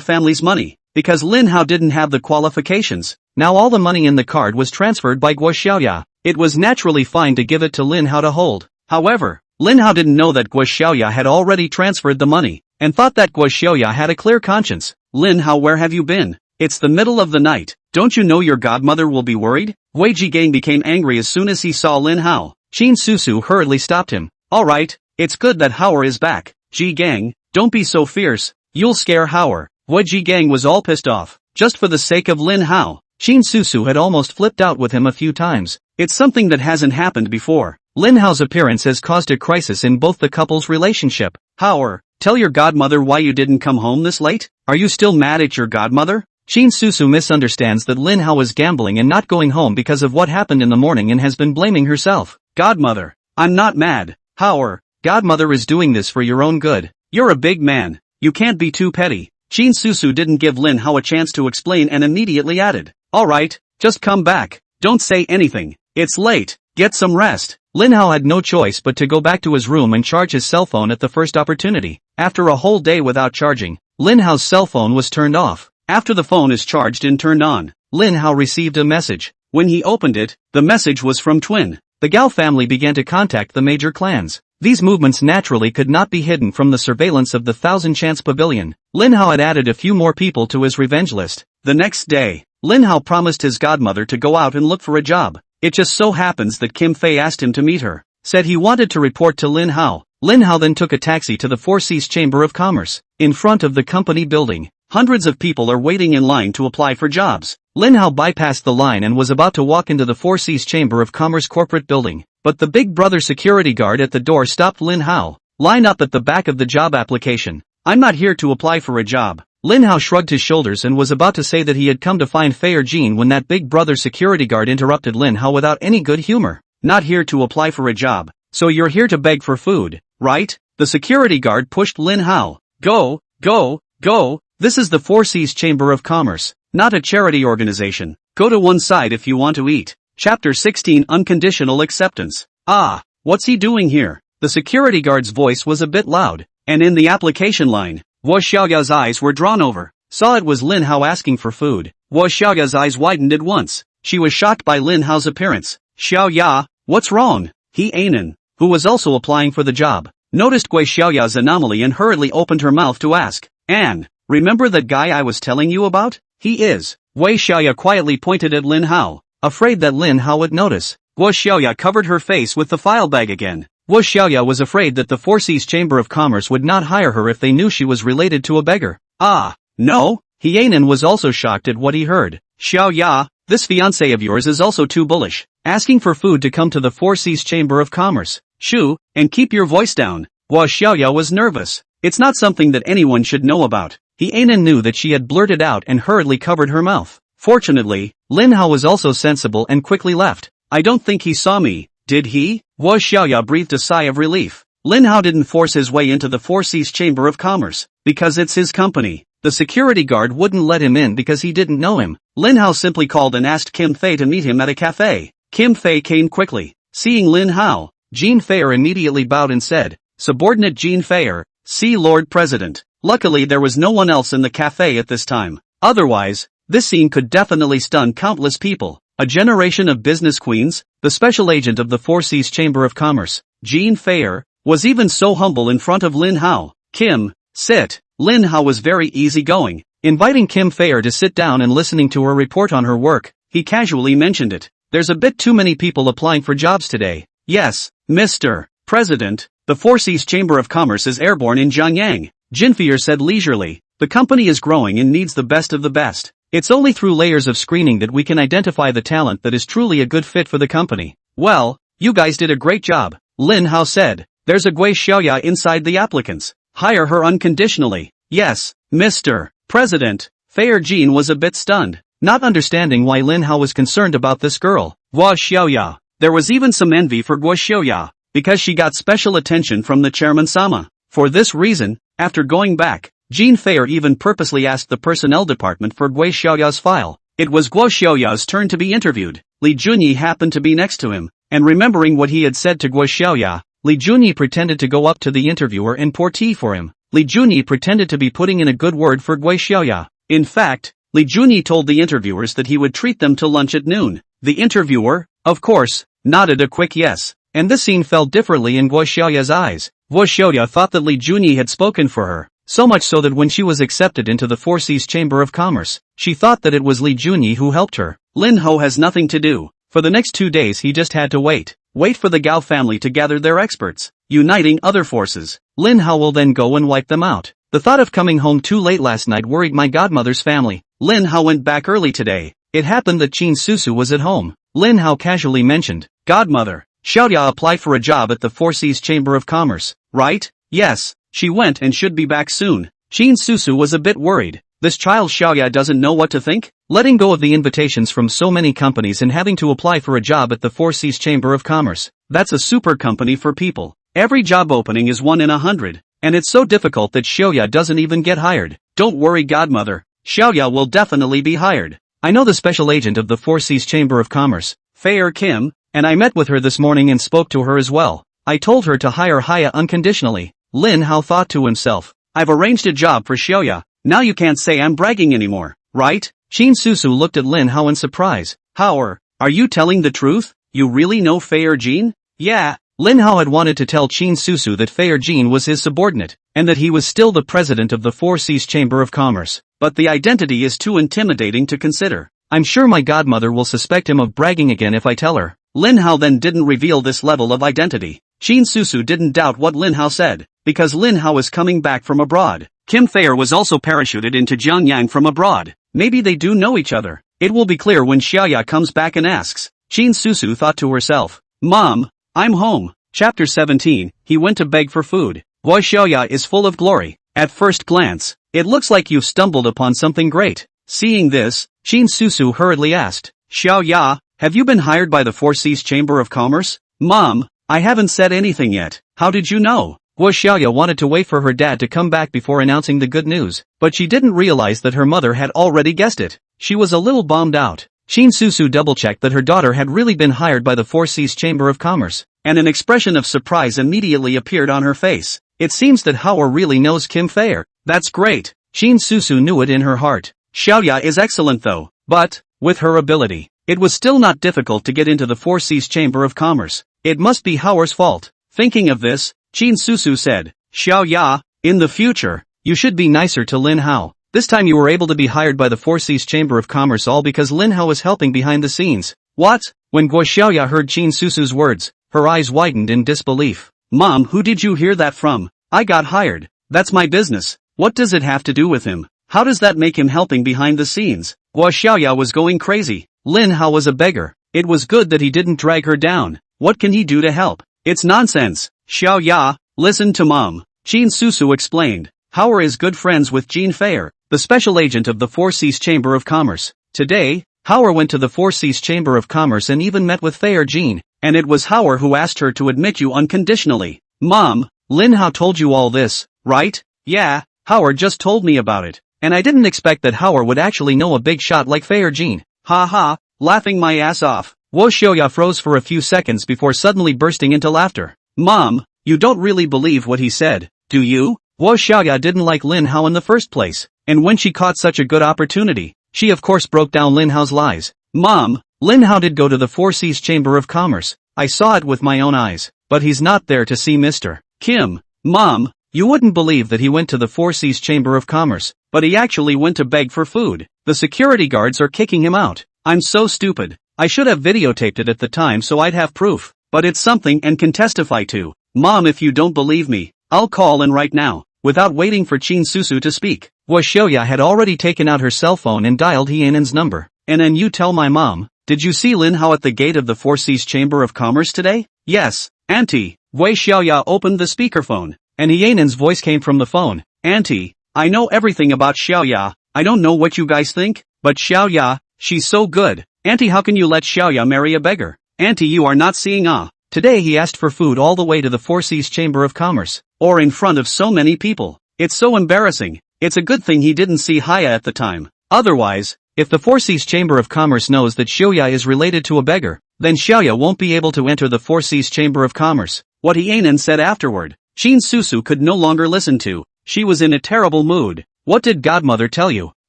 family's money, because Lin Hao didn't have the qualifications. Now all the money in the card was transferred by Gui Xiaoya. It was naturally fine to give it to Lin Hao to hold. However, Lin Hao didn't know that Gui Xiaoya had already transferred the money, and thought that Gui Xiaoya had a clear conscience. Lin Hao, where have you been? It's the middle of the night. Don't you know your godmother will be worried? Wei Jiangyang became angry as soon as he saw Lin Hao. Qin Susu hurriedly stopped him. Alright, it's good that Hao is back. Jiangyang, don't be so fierce. You'll scare Hao. Wei Jiangyang was all pissed off. Just for the sake of Lin Hao, Qin Susu had almost flipped out with him a few times. It's something that hasn't happened before. Lin Hao's appearance has caused a crisis in both the couple's relationship. Hao, tell your godmother why you didn't come home this late? Are you still mad at your godmother? Qin Susu misunderstands that Lin Hao is gambling and not going home because of what happened in the morning and has been blaming herself. Godmother, I'm not mad. Hao, godmother is doing this for your own good. You're a big man. You can't be too petty. Qin Susu didn't give Lin Hao a chance to explain and immediately added. Alright, just come back. Don't say anything. It's late. Get some rest. Lin Hao had no choice but to go back to his room and charge his cell phone at the first opportunity. After a whole day without charging, Lin Hao's cell phone was turned off. After the phone is charged and turned on, Lin Hao received a message. When he opened it, the message was from Twin. The Gao family began to contact the major clans. These movements naturally could not be hidden from the surveillance of the Thousand Chance Pavilion. Lin Hao had added a few more people to his revenge list. The next day, Lin Hao promised his godmother to go out and look for a job. It just so happens that Kim Fei asked him to meet her. Said he wanted to report to Lin Hao. Lin Hao then took a taxi to the Four Seas Chamber of Commerce. In front of the company building, hundreds of people are waiting in line to apply for jobs. Lin Hao bypassed the line and was about to walk into the Four Seas Chamber of Commerce corporate building. But the Big Brother security guard at the door stopped Lin Hao. Line up at the back of the job application. I'm not here to apply for a job. Lin Hao shrugged his shoulders and was about to say that he had come to find Fei or Jean when that Big Brother security guard interrupted Lin Hao without any good humor. Not here to apply for a job. So you're here to beg for food, right? The security guard pushed Lin Hao. Go, go, go. This is the Four Seas Chamber of Commerce, not a charity organization. Go to one side if you want to eat. Chapter 16, Unconditional Acceptance. Ah, what's he doing here? The security guard's voice was a bit loud, and in the application line, Wu Xiaoya's eyes were drawn over. Saw it was Lin Hao asking for food. Wu Xiaoya's eyes widened at once. She was shocked by Lin Hao's appearance. Xiaoya, what's wrong? He Anan, who was also applying for the job, noticed Gui Xiaoya's anomaly and hurriedly opened her mouth to ask, Anne, remember that guy I was telling you about? He is. Wei Xiaoya quietly pointed at Lin Hao, afraid that Lin Hao would notice. Wu Xiaoya covered her face with the file bag again. Wu Xiaoya was afraid that the Four Seas Chamber of Commerce would not hire her if they knew she was related to a beggar. Ah, no? Hyenan was also shocked at what he heard. Xiaoya, this fiancé of yours is also too bullish, asking for food to come to the Four Seas Chamber of Commerce. Shoo, and keep your voice down. Wu Xiaoya was nervous. It's not something that anyone should know about. Hyenan knew that she had blurted out and hurriedly covered her mouth. Fortunately, Lin Hao was also sensible and quickly left. I don't think he saw me, did he? Wu Xiaoya breathed a sigh of relief. Lin Hao didn't force his way into the Four Seas Chamber of Commerce, because it's his company. The security guard wouldn't let him in because he didn't know him. Lin Hao simply called and asked Kim Fei to meet him at a cafe. Kim Fei came quickly. Seeing Lin Hao, Jean Fei immediately bowed and said, Subordinate Jean Fei, see Lord President. Luckily there was no one else in the cafe at this time. Otherwise, this scene could definitely stun countless people. A generation of business queens, the special agent of the Four Seas Chamber of Commerce, Jean Fei, was even so humble in front of Lin Hao. Kim, sit. Lin Hao was very easygoing, inviting Kim Fei to sit down and listening to her report on her work. He casually mentioned it. There's a bit too many people applying for jobs today. Yes, Mr. President, the Four Seas Chamber of Commerce is airborne in Jiangyang, Jin Fei said leisurely. The company is growing and needs the best of the best. It's only through layers of screening that we can identify the talent that is truly a good fit for the company. Well, you guys did a great job, Lin Hao said. There's a Gui Xiaoya inside the applicants. Hire her unconditionally. Yes, Mr. President. Fei Jin was a bit stunned, not understanding why Lin Hao was concerned about this girl, Gui Xiaoya. There was even some envy for Gui Xiaoya, because she got special attention from the chairman Sama. For this reason, after going back, Jean Fei even purposely asked the personnel department for Gui Xiaoya's file. It was Gui Xiaoya's turn to be interviewed. Li Junyi happened to be next to him, and remembering what he had said to Gui Xiaoya, Li Junyi pretended to go up to the interviewer and pour tea for him. Li Junyi pretended to be putting in a good word for Gui Xiaoya. In fact, Li Junyi told the interviewers that he would treat them to lunch at noon. The interviewer, of course, nodded a quick yes, and this scene fell differently in Gui Xiaoya's eyes. Gui Xiaoya thought that Li Junyi had spoken for her, so much so that when she was accepted into the Four Seas Chamber of Commerce, she thought that it was Li Junyi who helped her. Lin Hao has nothing to do. For the next 2 days he just had to wait for the Gao family to gather their experts, uniting other forces. Lin Hao will then go and wipe them out. The thought of coming home too late last night worried my godmother's family. Lin Hao went back early today. It happened that Qin Susu was at home. Lin Hao casually mentioned, "Godmother, Xiaoya applied for a job at the Four Seas Chamber of Commerce, right?" "Yes, she went and should be back soon." Qin Susu was a bit worried. This child Xiaoya doesn't know what to think? Letting go of the invitations from so many companies and having to apply for a job at the Four Seas Chamber of Commerce. That's a super company for people. Every job opening is 1 in 100. And it's so difficult that Xiaoya doesn't even get hired. Don't worry godmother, Xiaoya will definitely be hired. I know the special agent of the Four Seas Chamber of Commerce, Fei Kim, and I met with her this morning and spoke to her as well. I told her to hire Haya unconditionally. Lin Hao thought to himself, I've arranged a job for Xiaoya, now you can't say I'm bragging anymore, right? Qin Susu looked at Lin Hao in surprise. How are you telling the truth? You really know Fei Jin? Yeah. Lin Hao had wanted to tell Qin Susu that Fei Jin was his subordinate, and that he was still the president of the Four Seas Chamber of Commerce, but the identity is too intimidating to consider. I'm sure my godmother will suspect him of bragging again if I tell her. Lin Hao then didn't reveal this level of identity. Qin Susu didn't doubt what Lin Hao said, because Lin Hao was coming back from abroad. Kim Fei was also parachuted into Jiangyang from abroad. Maybe they do know each other. It will be clear when Xiaoya comes back and asks. Qin Susu thought to herself, Mom, I'm home. Chapter 17, he went to beg for food. Gui Xiaoya is full of glory. At first glance, it looks like you've stumbled upon something great. Seeing this, Qin Susu hurriedly asked, Xiaoya, have you been hired by the Four Seas Chamber of Commerce? Mom, I haven't said anything yet. How did you know? Gui Xiaoya wanted to wait for her dad to come back before announcing the good news, but she didn't realize that her mother had already guessed it. She was a little bummed out. Qin Susu double-checked that her daughter had really been hired by the Four Seas Chamber of Commerce, and an expression of surprise immediately appeared on her face. It seems that Hao really knows Kim Fei. That's great. Qin Susu knew it in her heart. Xiaoya is excellent though, but, with her ability, it was still not difficult to get into the Four Seas Chamber of Commerce. It must be Hao's fault. Thinking of this, Qin Susu said, Xiaoya, in the future, you should be nicer to Lin Hao. This time you were able to be hired by the Four Seas Chamber of Commerce all because Lin Hao was helping behind the scenes. What? When Gui Xiaoya heard Qin Susu's words, her eyes widened in disbelief. Mom, who did you hear that from? I got hired. That's my business. What does it have to do with him? How does that make him helping behind the scenes? Gui Xiaoya was going crazy. Lin Hao was a beggar. It was good that he didn't drag her down. What can he do to help? It's nonsense. Xiaoya, listen to Mom. Qin Susu explained. Hao is good friends with Jean Fei, the special agent of the Four Seas Chamber of Commerce. Today, Hao went to the Four Seas Chamber of Commerce and even met with Fei Jin, and it was Hao who asked her to admit you unconditionally. Mom, Lin Hao told you all this, right? Yeah, Hao just told me about it, and I didn't expect that Hao would actually know a big shot like Fei Jin. Ha ha, laughing my ass off. Gui Xiaoya froze for a few seconds before suddenly bursting into laughter. Mom, you don't really believe what he said, do you? Gui Xiaoya didn't like Lin Hao in the first place, and when she caught such a good opportunity, she of course broke down Lin Hao's lies. Mom, Lin Hao did go to the Four Seas Chamber of Commerce. I saw it with my own eyes, but he's not there to see Mr. Kim. Mom, you wouldn't believe that he went to the Four Seas Chamber of Commerce, but he actually went to beg for food. The security guards are kicking him out. I'm so stupid. I should have videotaped it at the time so I'd have proof, but it's something and can testify to. Mom, if you don't believe me, I'll call in right now. Without waiting for Qin Susu to speak, Guo Xiaoya had already taken out her cell phone and dialed He Yanan's number. And then you tell my mom, did you see Lin Hao at the gate of the Four Seas Chamber of Commerce today? Yes, Auntie. Guo Xiaoya opened the speakerphone, and He Yanan's voice came from the phone. Auntie, I know everything about Xiaoya. I don't know what you guys think, but Xiaoya, she's so good. Auntie, how can you let Xiaoya marry a beggar? Auntie, you are not seeing Today he asked for food all the way to the Four Seas Chamber of Commerce, or in front of so many people. It's so embarrassing. It's a good thing he didn't see Haya at the time. Otherwise, if the Four Seas Chamber of Commerce knows that Xiaoya is related to a beggar, then Xiaoya won't be able to enter the Four Seas Chamber of Commerce. What He Yanan said afterward, Qin Susu could no longer listen to. She was in a terrible mood. What did godmother tell you?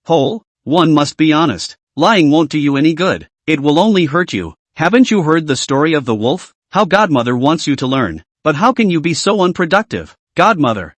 Hole? One must be honest. Lying won't do you any good. It will only hurt you. Haven't you heard the story of the wolf? How godmother wants you to learn. But how can you be so unproductive? Godmother,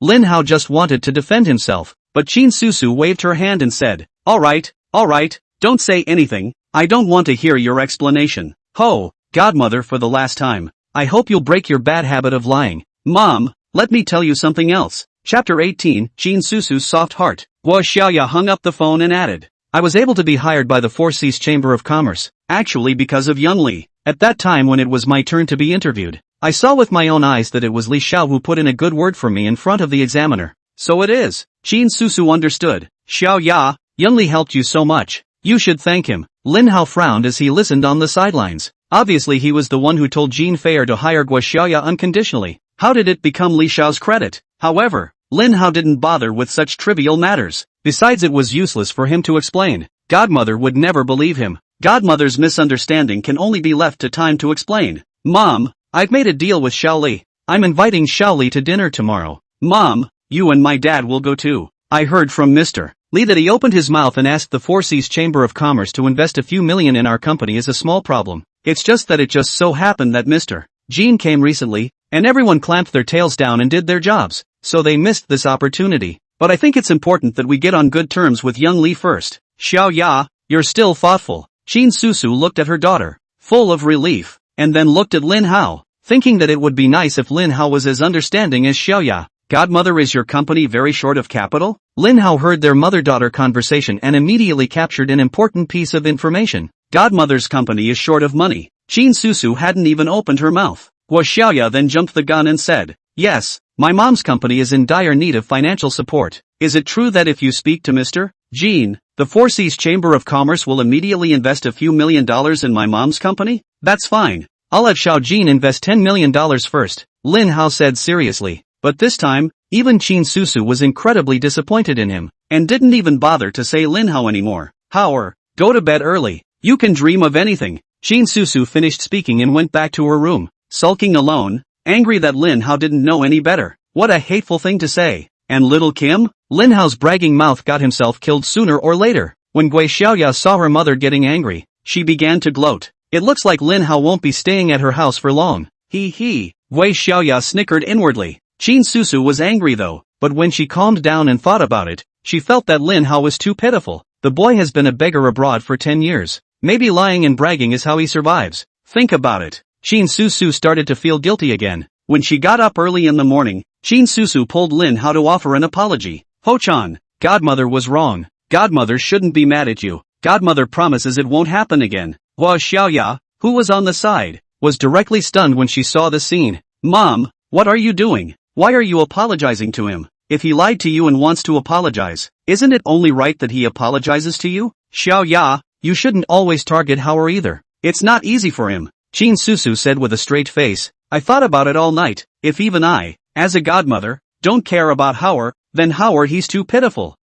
Lin Hao just wanted to defend himself, but Qin Susu waved her hand and said, Alright, don't say anything, I don't want to hear your explanation. Ho, godmother, for the last time, I hope you'll break your bad habit of lying. Mom, let me tell you something else. Chapter 18, Qin Susu's Soft Heart. Guo Xiaoya hung up the phone and added, I was able to be hired by the Four Seas Chamber of Commerce, actually because of Young Li. At that time when it was my turn to be interviewed, I saw with my own eyes that it was Li Xiao who put in a good word for me in front of the examiner. So it is. Qin Susu understood. Xiaoya, Young Li helped you so much. You should thank him. Lin Hao frowned as he listened on the sidelines. Obviously he was the one who told Jean Feier to hire Guo Xiaoya unconditionally. How did it become Li Xiao's credit? However, Lin Hao didn't bother with such trivial matters. Besides, it was useless for him to explain. Godmother would never believe him. Godmother's misunderstanding can only be left to time to explain. Mom, I've made a deal with Xiao Li. I'm inviting Xiao Li to dinner tomorrow. Mom, you and my dad will go too. I heard from Mr. Li that he opened his mouth and asked the Four Seas Chamber of Commerce to invest a few million in our company is a small problem. It's just that it just so happened that Mr. Jean came recently, and everyone clamped their tails down and did their jobs, so they missed this opportunity. But I think it's important that we get on good terms with Young Li first. Xiaoya, you're still thoughtful. Qin Susu looked at her daughter, full of relief, and then looked at Lin Hao, thinking that it would be nice if Lin Hao was as understanding as Xiaoya. Godmother, is your company very short of capital? Lin Hao heard their mother-daughter conversation and immediately captured an important piece of information. Godmother's company is short of money. Qin Susu hadn't even opened her mouth. Guo Xiaoya then jumped the gun and said, Yes, my mom's company is in dire need of financial support. Is it true that if you speak to Mr. Jean, the Four Seas Chamber of Commerce will immediately invest a few $1 million in my mom's company? That's fine. I'll have Xiao Jean invest $10 million first, Lin Hao said seriously. But this time, even Qin Susu was incredibly disappointed in him, and didn't even bother to say Lin Hao anymore. Hao, go to bed early. You can dream of anything. Qin Susu finished speaking and went back to her room, sulking alone, angry that Lin Hao didn't know any better. What a hateful thing to say. And little Kim? Lin Hao's bragging mouth got himself killed sooner or later. When Guo Xiaoya saw her mother getting angry, she began to gloat. It looks like Lin Hao won't be staying at her house for long. Guo Xiaoya snickered inwardly. Qin Susu was angry though, but when she calmed down and thought about it, she felt that Lin Hao was too pitiful. The boy has been a beggar abroad for 10 years. Maybe lying and bragging is how he survives. Think about it. Qin Susu started to feel guilty again. When she got up early in the morning, Qin Susu pulled Lin Hao to offer an apology. Ho-chan, Godmother was wrong. Godmother shouldn't be mad at you. Godmother promises it won't happen again. Guo Xiaoya, who was on the side, was directly stunned when she saw the scene. Mom, what are you doing? Why are you apologizing to him? If he lied to you and wants to apologize, isn't it only right that he apologizes to you? Xiaoya, you shouldn't always target Hao either. It's not easy for him. Qin Susu said with a straight face. I thought about it all night. If even I, as a godmother, don't care about Hao, then Hao, he's too pitiful.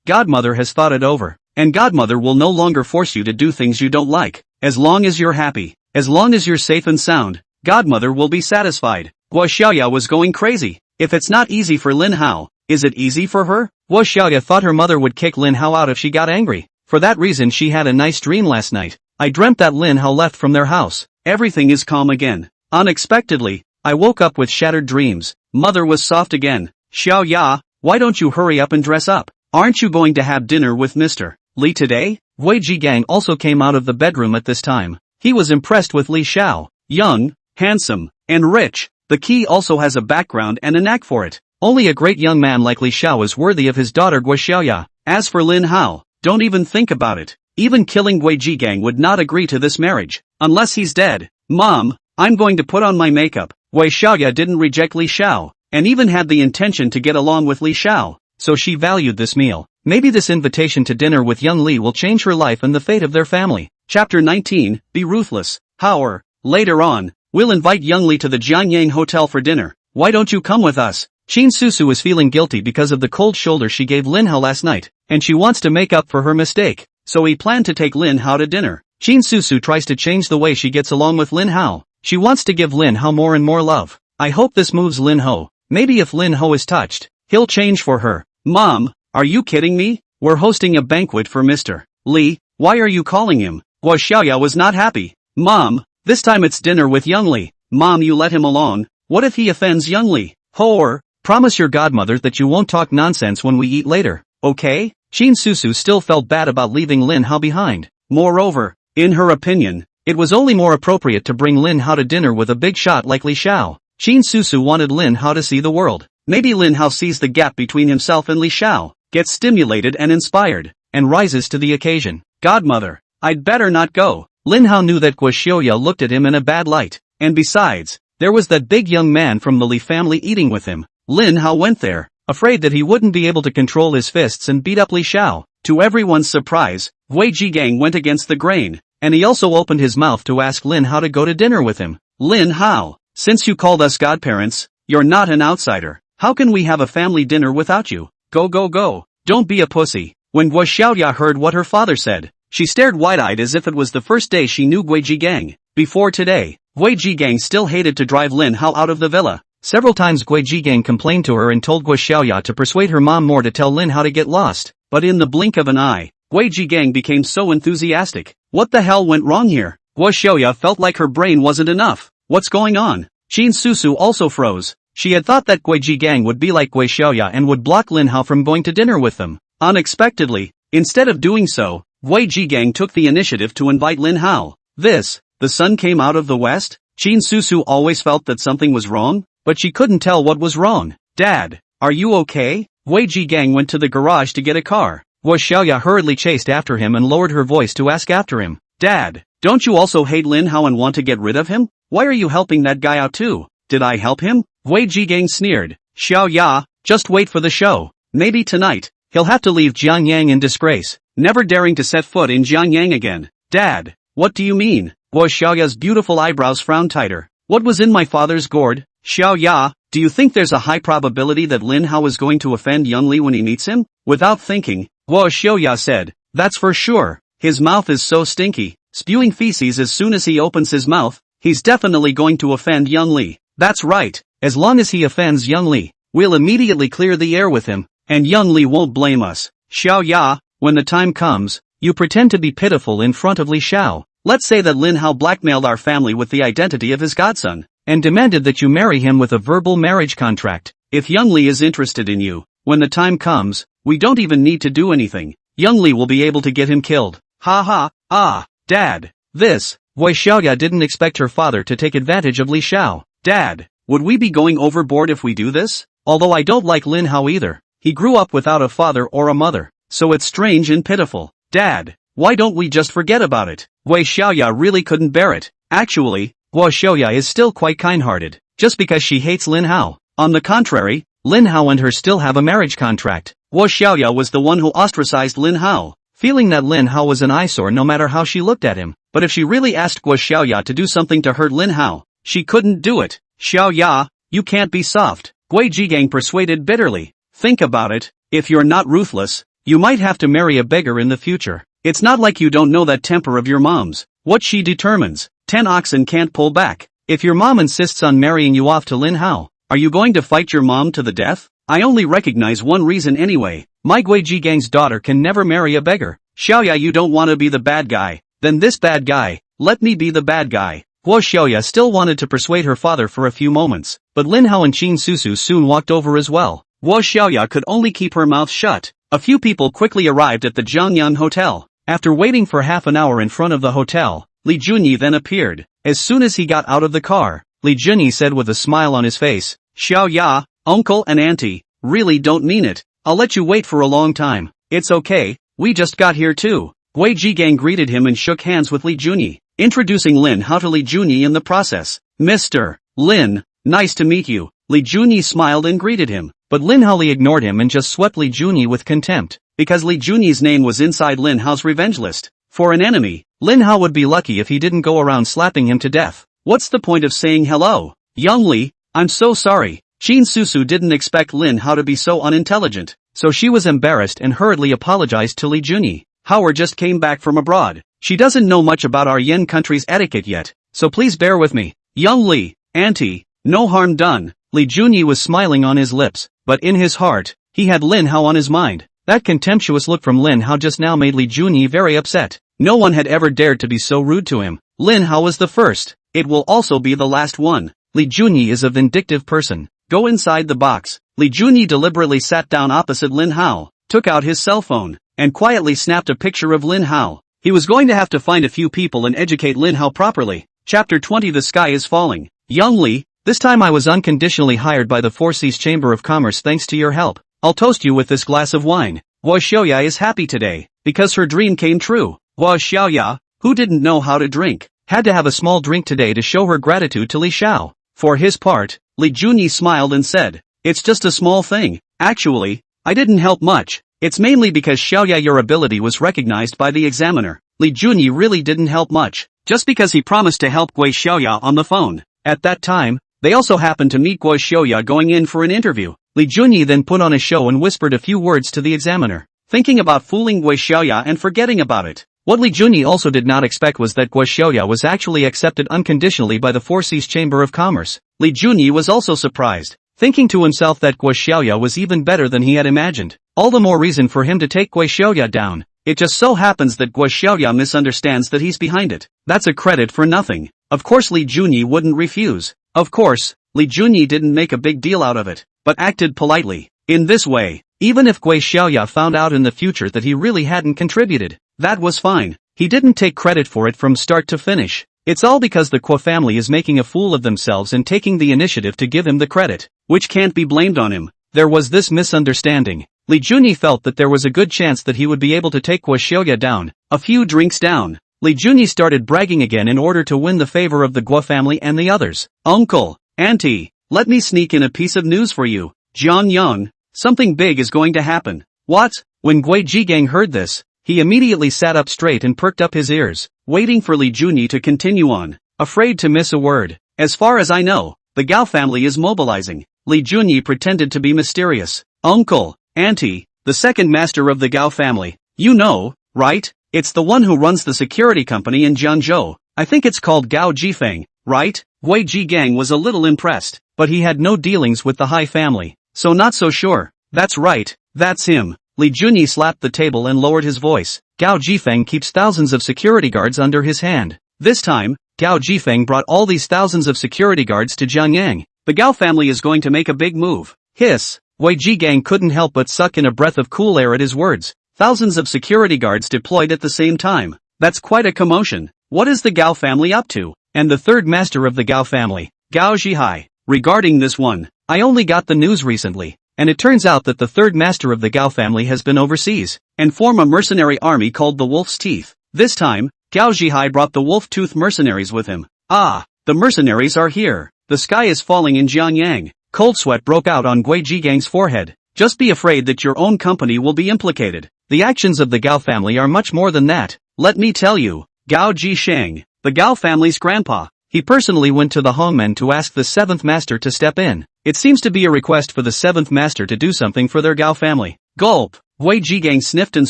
Godmother has thought it over, and Godmother will no longer force you to do things you don't like. As long as you're happy, as long as you're safe and sound, Godmother will be satisfied. Guo Xiaoya was going crazy. If it's not easy for Lin Hao, is it easy for her? Guo Xiaoya thought her mother would kick Lin Hao out if she got angry. For that reason she had a nice dream last night. I dreamt that Lin Hao left from their house. Everything is calm again. Unexpectedly, I woke up with shattered dreams. Mother was soft again. Xiaoya, why don't you hurry up and dress up? Aren't you going to have dinner with Mr. Li today? Wei Jiangyang also came out of the bedroom at this time. He was impressed with Li Xiao. Young, handsome, and rich. The key also has a background and a knack for it. Only a great young man like Li Xiao is worthy of his daughter Gui Xiaoya. As for Lin Hao, don't even think about it. Even killing Gui Jigang would not agree to this marriage, unless he's dead. Mom, I'm going to put on my makeup. Gui Xiaoya didn't reject Li Xiao, and even had the intention to get along with Li Xiao, so she valued this meal. Maybe this invitation to dinner with young Li will change her life and the fate of their family. Chapter 19, Be Ruthless. However, later on, we'll invite young Li to the Jiangyang hotel for dinner. Why don't you come with us? Qin Susu is feeling guilty because of the cold shoulder she gave Lin Hao last night, and she wants to make up for her mistake, so he planned to take Lin Hao to dinner. Qin Susu tries to change the way she gets along with Lin Hao. She wants to give Lin Hao more and more love. I hope this moves Lin Hao. Maybe if Lin Hao is touched, he'll change for her. Mom, are you kidding me? We're hosting a banquet for Mr. Li. Why are you calling him? Gua Xiaoya was not happy. Mom, this time it's dinner with young Li. Mom, you let him alone. What if he offends young Li? Whore, promise your godmother that you won't talk nonsense when we eat later, okay? Qin Susu still felt bad about leaving Lin Hao behind. Moreover, in her opinion, it was only more appropriate to bring Lin Hao to dinner with a big shot like Li Xiao. Qin Susu wanted Lin Hao to see the world. Maybe Lin Hao sees the gap between himself and Li Xiao, gets stimulated and inspired, and rises to the occasion. Godmother, I'd better not go. Lin Hao knew that Gua Xiaoya looked at him in a bad light, and besides, there was that big young man from the Li family eating with him. Lin Hao went there, afraid that he wouldn't be able to control his fists and beat up Li Xiao. To everyone's surprise, Gui Jigang went against the grain, and he also opened his mouth to ask Lin Hao to go to dinner with him. Lin Hao, since you called us godparents, you're not an outsider. How can we have a family dinner without you? Go go go, don't be a pussy. When Gua Xiaoya heard what her father said, she stared wide-eyed as if it was the first day she knew Gui Jigang. Before today, Gui Jigang still hated to drive Lin Hao out of the villa. Several times Gui Jigang complained to her and told Gua Xiaoya to persuade her mom more to tell Lin Hao to get lost, but in the blink of an eye, Gui Jigang became so enthusiastic. What the hell went wrong here? Gua Xiaoya felt like her brain wasn't enough. What's going on? Qin Susu also froze. She had thought that Gui Jigang would be like Gui Xiaoya and would block Lin Hao from going to dinner with them. Unexpectedly, instead of doing so, Gui Jigang took the initiative to invite Lin Hao. The sun came out of the west? Qin Susu always felt that something was wrong, but she couldn't tell what was wrong. Dad, are you okay? Gui Jigang went to the garage to get a car. Gua Xiaoya hurriedly chased after him and lowered her voice to ask after him. Dad, don't you also hate Lin Hao and want to get rid of him? Why are you helping that guy out too? Did I help him? Gui Jigang sneered. Xiaoya, just wait for the show. Maybe tonight, he'll have to leave Jiangyang in disgrace, never daring to set foot in Jiangyang again. Dad, what do you mean? Gua Xiaoya's beautiful eyebrows frowned tighter. What was in my father's gourd? Xiaoya, do you think there's a high probability that Lin Hao is going to offend young Li when he meets him? Without thinking, Gua Xiaoya said, that's for sure. His mouth is so stinky, spewing feces as soon as he opens his mouth, he's definitely going to offend young Li. That's right, as long as he offends young Li, we'll immediately clear the air with him, and young Li won't blame us. Xiaoya, when the time comes, you pretend to be pitiful in front of Li Xiao. Let's say that Lin Hao blackmailed our family with the identity of his godson, and demanded that you marry him with a verbal marriage contract. If young Li is interested in you, when the time comes, we don't even need to do anything. Young Li will be able to get him killed. Ha ha, Dad. Gui Xiaoya didn't expect her father to take advantage of Li Xiao. Dad, would we be going overboard if we do this? Although I don't like Lin Hao either. He grew up without a father or a mother, so it's strange and pitiful. Dad, why don't we just forget about it? Gui Xiaoya really couldn't bear it. Actually, Gua Xiaoya is still quite kind-hearted, just because she hates Lin Hao. On the contrary, Lin Hao and her still have a marriage contract. Gua Xiaoya was the one who ostracized Lin Hao, feeling that Lin Hao was an eyesore no matter how she looked at him. But if she really asked Gua Xiaoya to do something to hurt Lin Hao, she couldn't do it. Xiaoya, you can't be soft, Gui Jigang persuaded bitterly. Think about it, if you're not ruthless, you might have to marry a beggar in the future. It's not like you don't know that temper of your mom's. What she determines, 10 oxen can't pull back. If your mom insists on marrying you off to Lin Hao, are you going to fight your mom to the death? I only recognize one reason anyway. My Gui Jigang's daughter can never marry a beggar. Xiaoya, you don't want to be the bad guy. Then this bad guy, let me be the bad guy. Gua Xiaoya still wanted to persuade her father for a few moments, but Lin Hao and Qin Susu soon walked over as well. Gua Xiaoya could only keep her mouth shut. A few people quickly arrived at the Jiangyang hotel. After waiting for half an hour in front of the hotel, Li Junyi then appeared. As soon as he got out of the car, Li Junyi said with a smile on his face, Xiaoya, Uncle and auntie, really don't mean it. I'll let you wait for a long time. It's okay, we just got here too. Gui Jigang greeted him and shook hands with Li Junyi, introducing Lin Hao to Li Junyi in the process. Mr. Lin, nice to meet you. Li Junyi smiled and greeted him, but Lin Hao ignored him and just swept Li Junyi with contempt, because Li Junyi's name was inside Lin Hao's revenge list. For an enemy, Lin Hao would be lucky if he didn't go around slapping him to death. What's the point of saying hello? Young Li, I'm so sorry. Qin Susu didn't expect Lin Hao to be so unintelligent, so she was embarrassed and hurriedly apologized to Li Junyi. Howard just came back from abroad. She doesn't know much about our Yen country's etiquette yet, so please bear with me. Young Li, auntie, no harm done. Li Junyi was smiling on his lips, but in his heart, he had Lin Hao on his mind. That contemptuous look from Lin Hao just now made Li Junyi very upset. No one had ever dared to be so rude to him. Lin Hao was the first. It will also be the last one. Li Junyi is a vindictive person. Go inside the box. Li Junyi deliberately sat down opposite Lin Hao, took out his cell phone, and quietly snapped a picture of Lin Hao. He was going to have to find a few people and educate Lin Hao properly. Chapter 20 The Sky is Falling. Young Li, this time I was unconditionally hired by the Four Seas Chamber of Commerce thanks to your help. I'll toast you with this glass of wine. Hua Xiaoya is happy today, because her dream came true. Hua Xiaoya, who didn't know how to drink, had to have a small drink today to show her gratitude to Li Xiao. For his part, Li Junyi smiled and said, it's just a small thing. Actually, I didn't help much. It's mainly because Xiaoya your ability was recognized by the examiner. Li Junyi really didn't help much, just because he promised to help Gui Xiaoya on the phone. At that time, they also happened to meet Gui Xiaoya going in for an interview. Li Junyi then put on a show and whispered a few words to the examiner, thinking about fooling Gui Xiaoya and forgetting about it. What Li Junyi also did not expect was that Gui Xiaoya was actually accepted unconditionally by the Four Seas Chamber of Commerce. Li Junyi was also surprised, thinking to himself that Gui Xiaoya was even better than he had imagined. All the more reason for him to take Gui Xiaoya down. It just so happens that Gui Xiaoya misunderstands that he's behind it. That's a credit for nothing. Of course Li Junyi wouldn't refuse. Of course, Li Junyi didn't make a big deal out of it, but acted politely. In this way, even if Gui Xiaoya found out in the future that he really hadn't contributed, that was fine. He didn't take credit for it from start to finish. It's all because the Kuo family is making a fool of themselves and taking the initiative to give him the credit, which can't be blamed on him. There was this misunderstanding. Li Junyi felt that there was a good chance that he would be able to take Gui Xiaoya down. A few drinks down, Li Junyi started bragging again in order to win the favor of the Guo family and the others. Uncle, auntie, let me sneak in a piece of news for you. Jiangyang, something big is going to happen. What? When Gui Jigang heard this, he immediately sat up straight and perked up his ears, waiting for Li Junyi to continue on, afraid to miss a word. As far as I know, the Gao family is mobilizing. Li Junyi pretended to be mysterious. Uncle, auntie, the second master of the Gao family. You know, right? It's the one who runs the security company in Jiangzhou. I think it's called Gao Jifeng, right? Gui Jigang was a little impressed, but he had no dealings with the Hai family, so not so sure. That's right, that's him. Li Junyi slapped the table and lowered his voice. Gao Jifeng keeps thousands of security guards under his hand. This time, Gao Jifeng brought all these thousands of security guards to Jiangyang. The Gao family is going to make a big move. Hiss. Gui Jigang couldn't help but suck in a breath of cool air at his words. Thousands of security guards deployed at the same time. That's quite a commotion. What is the Gao family up to? And the third master of the Gao family, Gao Zhihai. Regarding this one, I only got the news recently, and it turns out that the third master of the Gao family has been overseas, and formed a mercenary army called the Wolf's Teeth. This time, Gao Zhihai brought the Wolf Tooth mercenaries with him. Ah, the mercenaries are here. The sky is falling in Jiangyang. Cold sweat broke out on Gui Jigang's forehead. Just be afraid that your own company will be implicated. The actions of the Gao family are much more than that. Let me tell you, Gao Jisheng, the Gao family's grandpa, he personally went to the Hongmen to ask the seventh master to step in. It seems to be a request for the seventh master to do something for their Gao family. Gulp. Gui Jigang sniffed and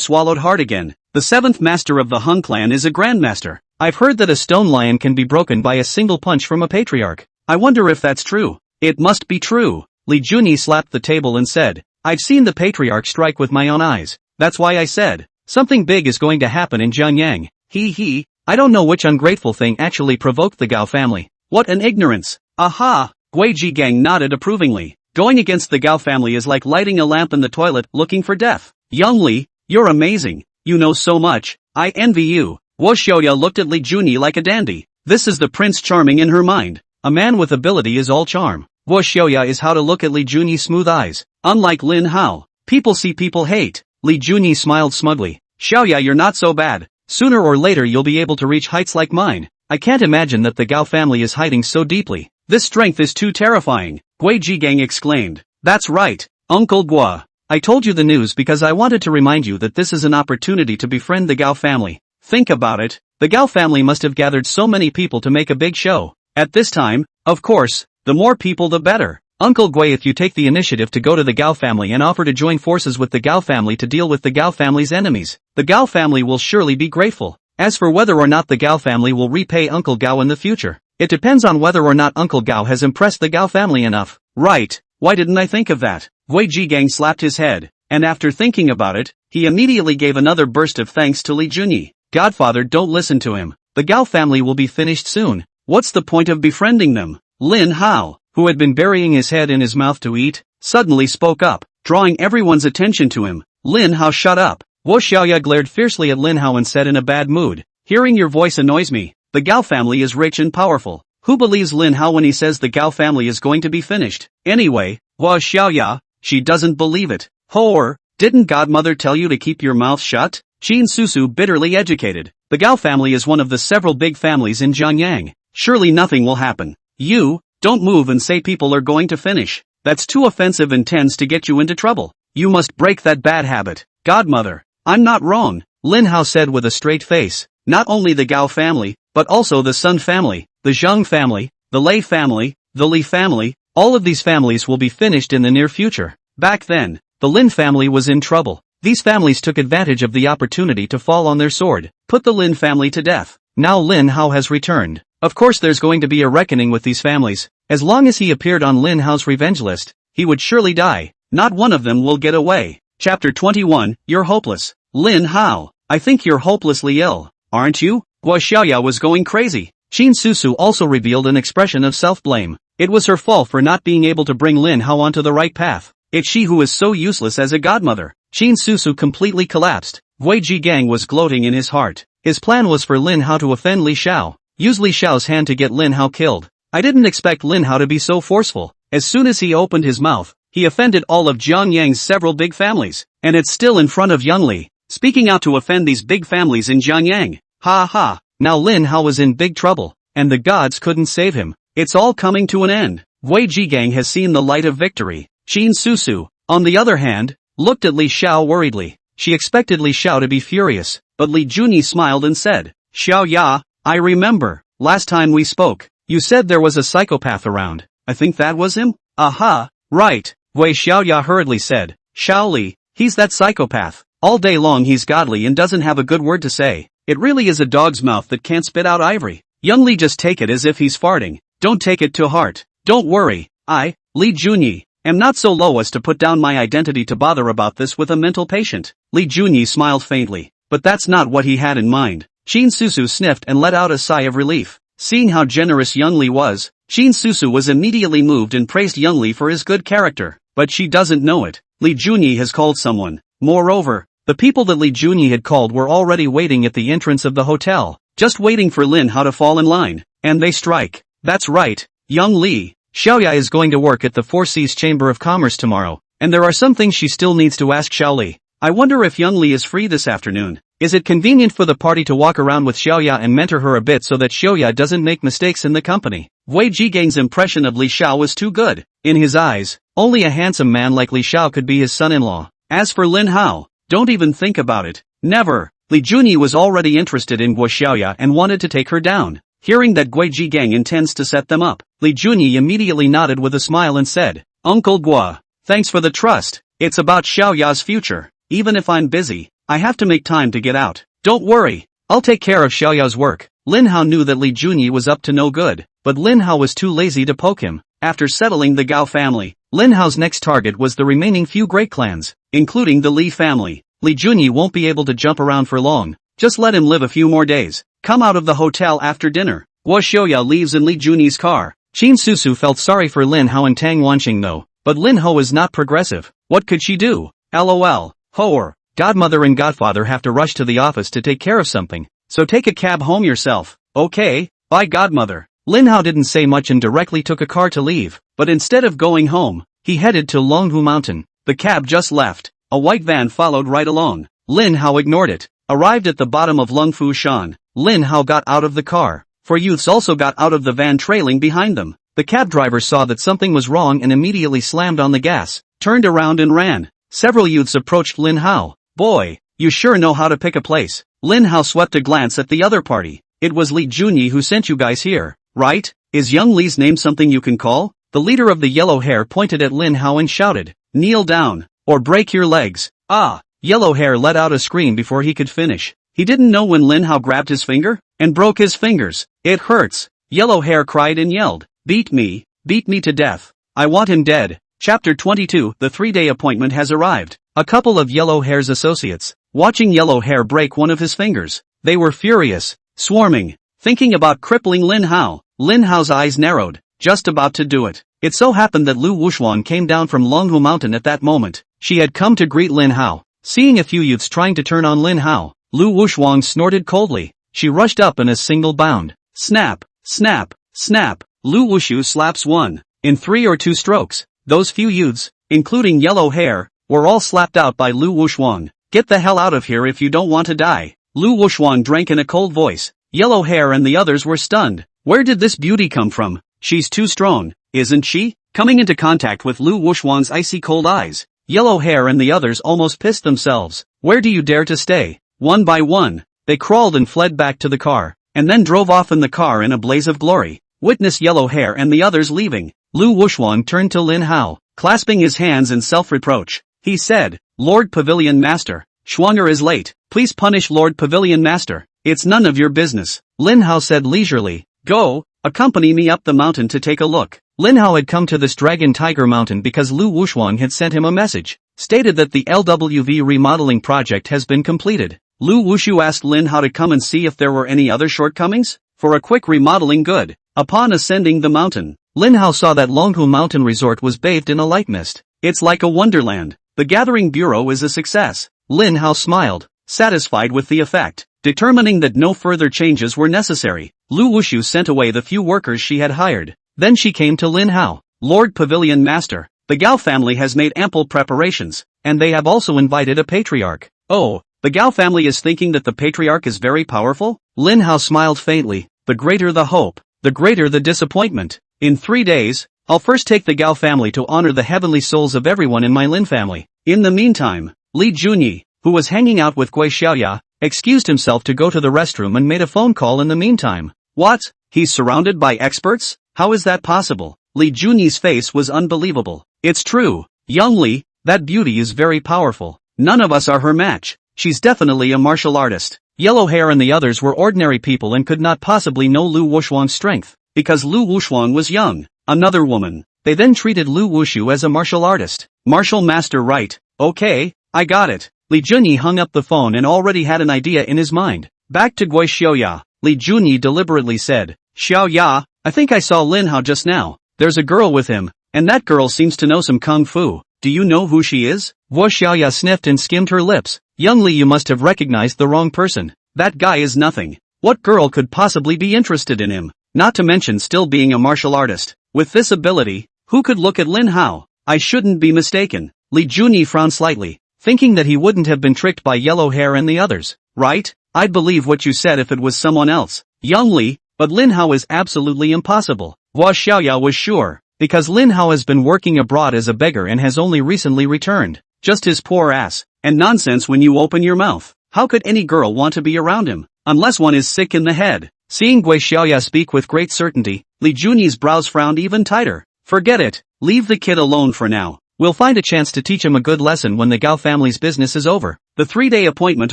swallowed hard again. The seventh master of the Hung clan is a grandmaster. I've heard that a stone lion can be broken by a single punch from a patriarch. I wonder if that's true. It must be true. Li Junyi slapped the table and said, I've seen the patriarch strike with my own eyes. That's why I said, something big is going to happen in Jiangyang. He, I don't know which ungrateful thing actually provoked the Gao family. What an ignorance. Aha! Gui Jigang nodded approvingly. Going against the Gao family is like lighting a lamp in the toilet looking for death. Young Li, you're amazing. You know so much. I envy you. Hua Xiaoya looked at Li Junyi like a dandy. This is the Prince Charming in her mind. A man with ability is all charm. Guo Xiaoya is how to look at Li Junyi's smooth eyes. Unlike Lin Hao, people see people hate. Li Junyi smiled smugly. Xiaoya, you're not so bad. Sooner or later you'll be able to reach heights like mine. I can't imagine that the Gao family is hiding so deeply. This strength is too terrifying, Gui Jigang exclaimed. That's right, Uncle Guo. I told you the news because I wanted to remind you that this is an opportunity to befriend the Gao family. Think about it. The Gao family must have gathered so many people to make a big show. At this time, of course, the more people the better. Uncle Gui, if you take the initiative to go to the Gao family and offer to join forces with the Gao family to deal with the Gao family's enemies, the Gao family will surely be grateful. As for whether or not the Gao family will repay Uncle Gao in the future, it depends on whether or not Uncle Gao has impressed the Gao family enough. Right, why didn't I think of that? Gui Jigang slapped his head, and after thinking about it, he immediately gave another burst of thanks to Li Junyi. Godfather, don't listen to him. The Gao family will be finished soon. What's the point of befriending them? Lin Hao, who had been burying his head in his mouth to eat, suddenly spoke up, drawing everyone's attention to him. Lin Hao, shut up. Guo Xiaoya glared fiercely at Lin Hao and said in a bad mood, hearing your voice annoys me. The Gao family is rich and powerful. Who believes Lin Hao when he says the Gao family is going to be finished? Anyway, Guo Xiaoya, she doesn't believe it. Or, didn't godmother tell you to keep your mouth shut? Qin Susu bitterly educated. The Gao family is one of the several big families in Jiangyang. Surely nothing will happen. You, don't move and say people are going to finish. That's too offensive and tends to get you into trouble. You must break that bad habit. Godmother, I'm not wrong, Lin Hao said with a straight face. Not only the Gao family, but also the Sun family, the Zhang family, the Lei family, the Li family, all of these families will be finished in the near future. Back then, the Lin family was in trouble. These families took advantage of the opportunity to fall on their sword, put the Lin family to death. Now Lin Hao has returned. Of course there's going to be a reckoning with these families. As long as he appeared on Lin Hao's revenge list, he would surely die. Not one of them will get away. Chapter 21, You're hopeless. Lin Hao, I think you're hopelessly ill, aren't you? Guo Xiaoya was going crazy. Qin Susu also revealed an expression of self-blame. It was her fault for not being able to bring Lin Hao onto the right path. It's she who is so useless as a godmother. Qin Susu completely collapsed. Gui Jigang was gloating in his heart. His plan was for Lin Hao to offend Li Xiao, use Li Xiao's hand to get Lin Hao killed. I didn't expect Lin Hao to be so forceful. As soon as he opened his mouth, he offended all of Jiangyang's several big families, and it's still in front of Young Li, speaking out to offend these big families in Jiangyang. Ha ha, now Lin Hao was in big trouble, and the gods couldn't save him. It's all coming to an end. Gui Jigang has seen the light of victory. Qin Susu, on the other hand, looked at Li Xiao worriedly. She expected Li Xiao to be furious, but Li Junyi smiled and said, Xiao Ya, I remember, last time we spoke, you said there was a psychopath around. I think that was him? Aha, right, Gui Xiaoya hurriedly said. Xiao Li, he's that psychopath. All day long he's godly and doesn't have a good word to say. It really is a dog's mouth that can't spit out ivory. Young Li, just take it as if he's farting. Don't take it to heart. Don't worry, I, Li Junyi, am not so low as to put down my identity to bother about this with a mental patient. Li Junyi smiled faintly, but that's not what he had in mind. Qin Susu sniffed and let out a sigh of relief. Seeing how generous Young Li was, Qin Susu was immediately moved and praised Young Li for his good character. But she doesn't know it. Li Junyi has called someone. Moreover, the people that Li Junyi had called were already waiting at the entrance of the hotel, just waiting for Lin Hao to fall in line. And they strike. That's right, Young Li. Xiaoya is going to work at the Four Seas Chamber of Commerce tomorrow, and there are some things she still needs to ask Xiao Li. I wonder if Young Li is free this afternoon. Is it convenient for the party to walk around with Xiaoya and mentor her a bit so that Xiaoya doesn't make mistakes in the company? Gui Jigang's impression of Li Xiao was too good. In his eyes, only a handsome man like Li Xiao could be his son-in-law. As for Lin Hao, don't even think about it. Never. Li Junyi was already interested in Guo Xiaoya and wanted to take her down. Hearing that Gui Jigang intends to set them up, Li Junyi immediately nodded with a smile and said, Uncle Guo, thanks for the trust. It's about Xiaoya's future. Even if I'm busy, I have to make time to get out. Don't worry, I'll take care of Xiaoya's work. Lin Hao knew that Li Junyi was up to no good, but Lin Hao was too lazy to poke him. After settling the Gao family, Lin Hao's next target was the remaining few great clans, including the Li family. Li Junyi won't be able to jump around for long. Just let him live a few more days. Come out of the hotel after dinner. Guo Xiaoya leaves in Li Junyi's car. Qin Susu felt sorry for Lin Hao and Tang Wanqing though, but Lin Hao is not progressive. What could she do? LOL. Hoer. Godmother and godfather have to rush to the office to take care of something, so take a cab home yourself. Okay, bye godmother. Lin Hao didn't say much and directly took a car to leave, but instead of going home, he headed to Longhu Mountain. The cab just left. A white van followed right along. Lin Hao ignored it. Arrived at the bottom of Lungfu Shan, Lin Hao got out of the car. Four youths also got out of the van trailing behind them. The cab driver saw that something was wrong and immediately slammed on the gas, turned around and ran. Several youths approached Lin Hao. Boy, you sure know how to pick a place. Lin Hao swept a glance at the other party. It was Li Junyi who sent you guys here, right? Is young Li's name something you can call? The leader of the yellow hair pointed at Lin Hao and shouted, kneel down, or break your legs. Ah! Yellow hair let out a scream before he could finish. He didn't know when Lin Hao grabbed his finger and broke his fingers. It hurts. Yellow hair cried and yelled, beat me to death. I want him dead. Chapter 22. The 3-day appointment has arrived. A couple of Yellow Hair's associates, watching Yellow Hair break one of his fingers. They were furious, swarming, thinking about crippling Lin Hao. Lin Hao's eyes narrowed, just about to do it. It so happened that Lu Wushuan came down from Longhu Mountain at that moment. She had come to greet Lin Hao. Seeing a few youths trying to turn on Lin Hao, Lu Wushuang snorted coldly. She rushed up in a single bound. Snap, snap, snap. Lu Wushu slaps one. In 3 or 2 strokes, those few youths, including Yellow Hair, were all slapped out by Lu Wushuang. Get the hell out of here if you don't want to die. Lu Wushuang drank in a cold voice. Yellow Hair and the others were stunned. Where did this beauty come from? She's too strong, isn't she? Coming into contact with Lu Wushuang's icy cold eyes, Yellow Hair and the others almost pissed themselves. Where do you dare to stay? One by one, they crawled and fled back to the car, and then drove off in the car in a blaze of glory. Witness Yellow Hair and the others leaving. Lu Wushuang turned to Lin Hao, clasping his hands in self-reproach. He said, Lord Pavilion Master, Schwanger is late. Please punish Lord Pavilion Master. It's none of your business. Lin Hao said leisurely, go, accompany me up the mountain to take a look. Lin Hao had come to this Dragon Tiger Mountain because Lu Wushuang had sent him a message, stated that the LWV remodeling project has been completed. Lu Wushu asked Lin Hao to come and see if there were any other shortcomings for a quick remodeling good. Upon ascending the mountain, Lin Hao saw that Longhu Mountain Resort was bathed in a light mist. It's like a wonderland. The Gathering Bureau is a success. Lin Hao smiled, satisfied with the effect. Determining that no further changes were necessary, Lu Wushu sent away the few workers she had hired. Then she came to Lin Hao. Lord Pavilion Master, the Gao family has made ample preparations, and they have also invited a patriarch. Oh, the Gao family is thinking that the patriarch is very powerful? Lin Hao smiled faintly. The greater the hope, the greater the disappointment. In 3 days, I'll first take the Gao family to honor the heavenly souls of everyone in my Lin family. In the meantime, Li Junyi, who was hanging out with Gui Xiaoya, excused himself to go to the restroom and made a phone call in the meantime. What? He's surrounded by experts? How is that possible? Li Junyi's face was unbelievable. It's true, young Li, that beauty is very powerful. None of us are her match. She's definitely a martial artist. Yellow Hair and the others were ordinary people and could not possibly know Lu Wushuang's strength, because Lu Wushuang was young. Another woman. They then treated Lu Wushu as a martial artist. Martial master, right? Okay, I got it. Li Junyi hung up the phone and already had an idea in his mind. Back to Gui Xiaoya, Li Junyi deliberately said, Xiaoya, I think I saw Lin Hao just now. There's a girl with him, and that girl seems to know some kung fu. Do you know who she is? Gui Xiaoya sniffed and skimmed her lips. Young Li, you must have recognized the wrong person. That guy is nothing. What girl could possibly be interested in him? Not to mention still being a martial artist. With this ability, who could look at Lin Hao? I shouldn't be mistaken. Li Junyi frowned slightly, thinking that he wouldn't have been tricked by Yellow Hair and the others. Right? I'd believe what you said if it was someone else. Young Li, but Lin Hao is absolutely impossible. Gua Xiaoya was sure, because Lin Hao has been working abroad as a beggar and has only recently returned. Just his poor ass, and nonsense when you open your mouth. How could any girl want to be around him, unless one is sick in the head? Seeing Gui Xiaoya speak with great certainty, Li Junyi's brows frowned even tighter. Forget it, leave the kid alone for now. We'll find a chance to teach him a good lesson when the Gao family's business is over. The 3-day appointment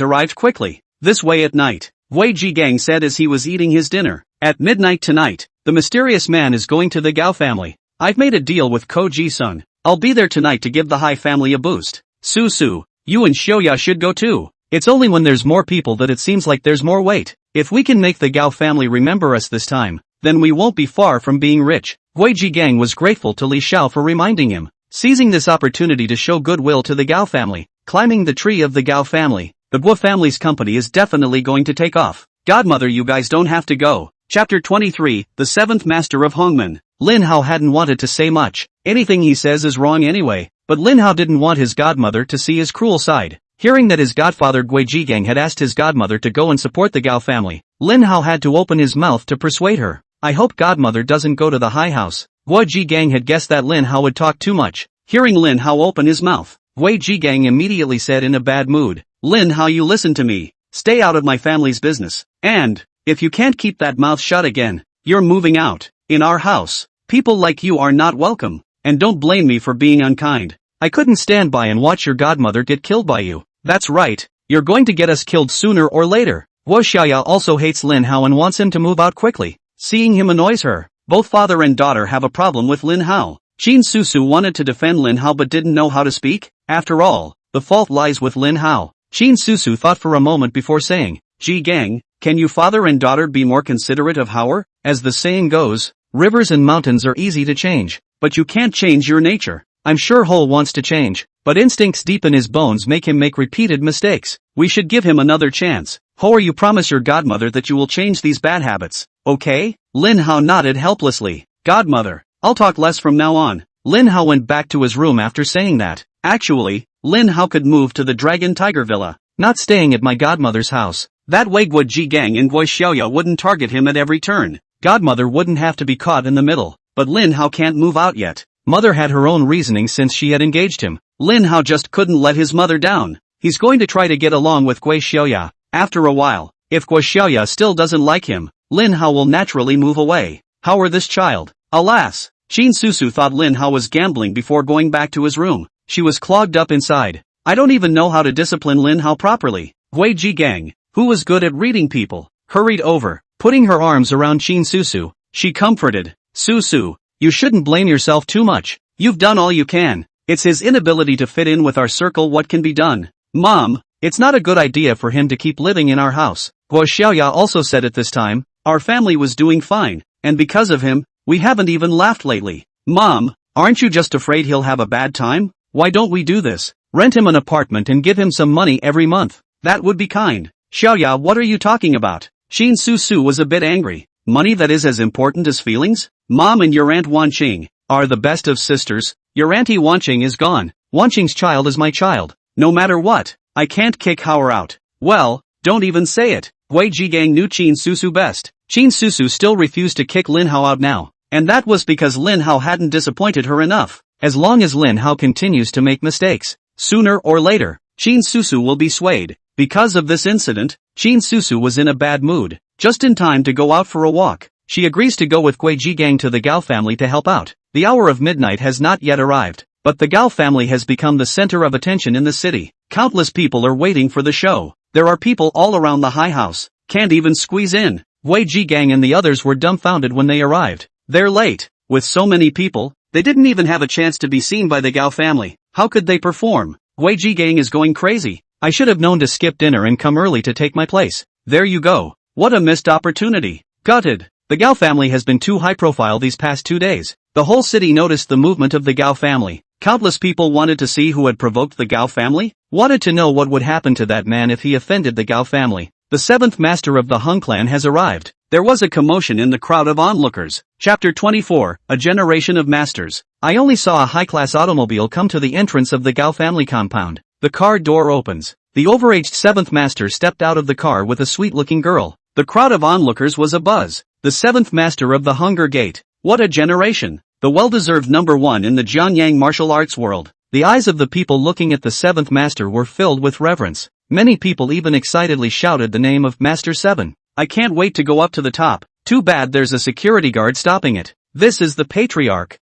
arrived quickly. This way at night, Wei Jiangyang said as he was eating his dinner. At midnight tonight, the mysterious man is going to the Gao family. I've made a deal with Ko Ji-sun. I'll be there tonight to give the Hai family a boost. Su, you and Xiaoya should go too. It's only when there's more people that it seems like there's more weight. If we can make the Gao family remember us this time, then we won't be far from being rich. Wei Jiangyang was grateful to Li Xiao for reminding him. Seizing this opportunity to show goodwill to the Gao family, climbing the tree of the Gao family, the Guo family's company is definitely going to take off. Godmother, you guys don't have to go. Chapter 23, The Seventh Master of Hongmen. Lin Hao hadn't wanted to say much. Anything he says is wrong anyway, but Lin Hao didn't want his godmother to see his cruel side. Hearing that his godfather Gui Jiangyang had asked his godmother to go and support the Gao family, Lin Hao had to open his mouth to persuade her. I hope godmother doesn't go to the high house. Gui Jiangyang had guessed that Lin Hao would talk too much. Hearing Lin Hao open his mouth, Gui Jiangyang immediately said in a bad mood, Lin Hao, you listen to me. Stay out of my family's business. And, if you can't keep that mouth shut again, you're moving out. In our house, people like you are not welcome. And don't blame me for being unkind. I couldn't stand by and watch your godmother get killed by you. That's right, you're going to get us killed sooner or later. Guo Xiaoya also hates Lin Hao and wants him to move out quickly. Seeing him annoys her. Both father and daughter have a problem with Lin Hao. Qin Susu wanted to defend Lin Hao but didn't know how to speak. After all, the fault lies with Lin Hao. Qin Susu thought for a moment before saying, Ji Gang, can you father and daughter be more considerate of Hao? As the saying goes, rivers and mountains are easy to change, but you can't change your nature. I'm sure Hole wants to change, but instincts deep in his bones make him make repeated mistakes. We should give him another chance. Hole, you promise your godmother that you will change these bad habits, okay? Lin Hao nodded helplessly. Godmother, I'll talk less from now on. Lin Hao went back to his room after saying that. Actually, Lin Hao could move to the Dragon Tiger Villa, not staying at my godmother's house. That way Gui Jiangyang and Gui Xiaoya wouldn't target him at every turn. Godmother wouldn't have to be caught in the middle, but Lin Hao can't move out yet. Mother had her own reasoning since she had engaged him. Lin Hao just couldn't let his mother down. He's going to try to get along with Gui Xiaoya. After a while, if Gui Xiaoya still doesn't like him, Lin Hao will naturally move away. How are this child? Alas! Qin Susu thought Lin Hao was gambling before going back to his room. She was clogged up inside. I don't even know how to discipline Lin Hao properly. Gui Jiangyang, who was good at reading people, hurried over. Putting her arms around Qin Susu, she comforted. Susu, you shouldn't blame yourself too much. You've done all you can. It's his inability to fit in with our circle. What can be done? Mom, it's not a good idea for him to keep living in our house. Guo Xiaoya also said at this time, our family was doing fine, and because of him, we haven't even laughed lately. Mom, aren't you just afraid he'll have a bad time? Why don't we do this? Rent him an apartment and give him some money every month. That would be kind. Xiaoya, what are you talking about? Qin Susu was a bit angry. Money that is as important as feelings? Mom and your Aunt Wanqing are the best of sisters. Your Auntie Wanqing is gone. Wanqing's child is my child. No matter what, I can't kick Hao out. Well, don't even say it. Gui Jiangyang knew Qin Susu best. Qin Susu still refused to kick Lin Hao out now, and that was because Lin Hao hadn't disappointed her enough. As long as Lin Hao continues to make mistakes, sooner or later, Qin Susu will be swayed. Because of this incident, Qin Susu was in a bad mood. Just in time to go out for a walk, she agrees to go with Gui Jiangyang to the Gao family to help out. The hour of midnight has not yet arrived, but the Gao family has become the center of attention in the city. Countless people are waiting for the show. There are people all around the high house, can't even squeeze in. Gui Jiangyang and the others were dumbfounded when they arrived. They're late. With so many people, they didn't even have a chance to be seen by the Gao family. How could they perform? Gui Jiangyang is going crazy. I should have known to skip dinner and come early to take my place. There you go. What a missed opportunity. Gutted. The Gao family has been too high profile these past 2 days. The whole city noticed the movement of the Gao family. Countless people wanted to see who had provoked the Gao family, wanted to know what would happen to that man if he offended the Gao family. The seventh master of the Hung clan has arrived. There was a commotion in the crowd of onlookers. Chapter 24, A Generation of Masters. I only saw a high-class automobile come to the entrance of the Gao family compound. The car door opens. The overaged seventh master stepped out of the car with a sweet-looking girl. The crowd of onlookers was abuzz. The seventh master of the Hunger Gate. What a generation. The well-deserved number one in the Jiangyang martial arts world. The eyes of the people looking at the seventh master were filled with reverence. Many people even excitedly shouted the name of Master 7. I can't wait to go up to the top. Too bad there's a security guard stopping it. This is the patriarch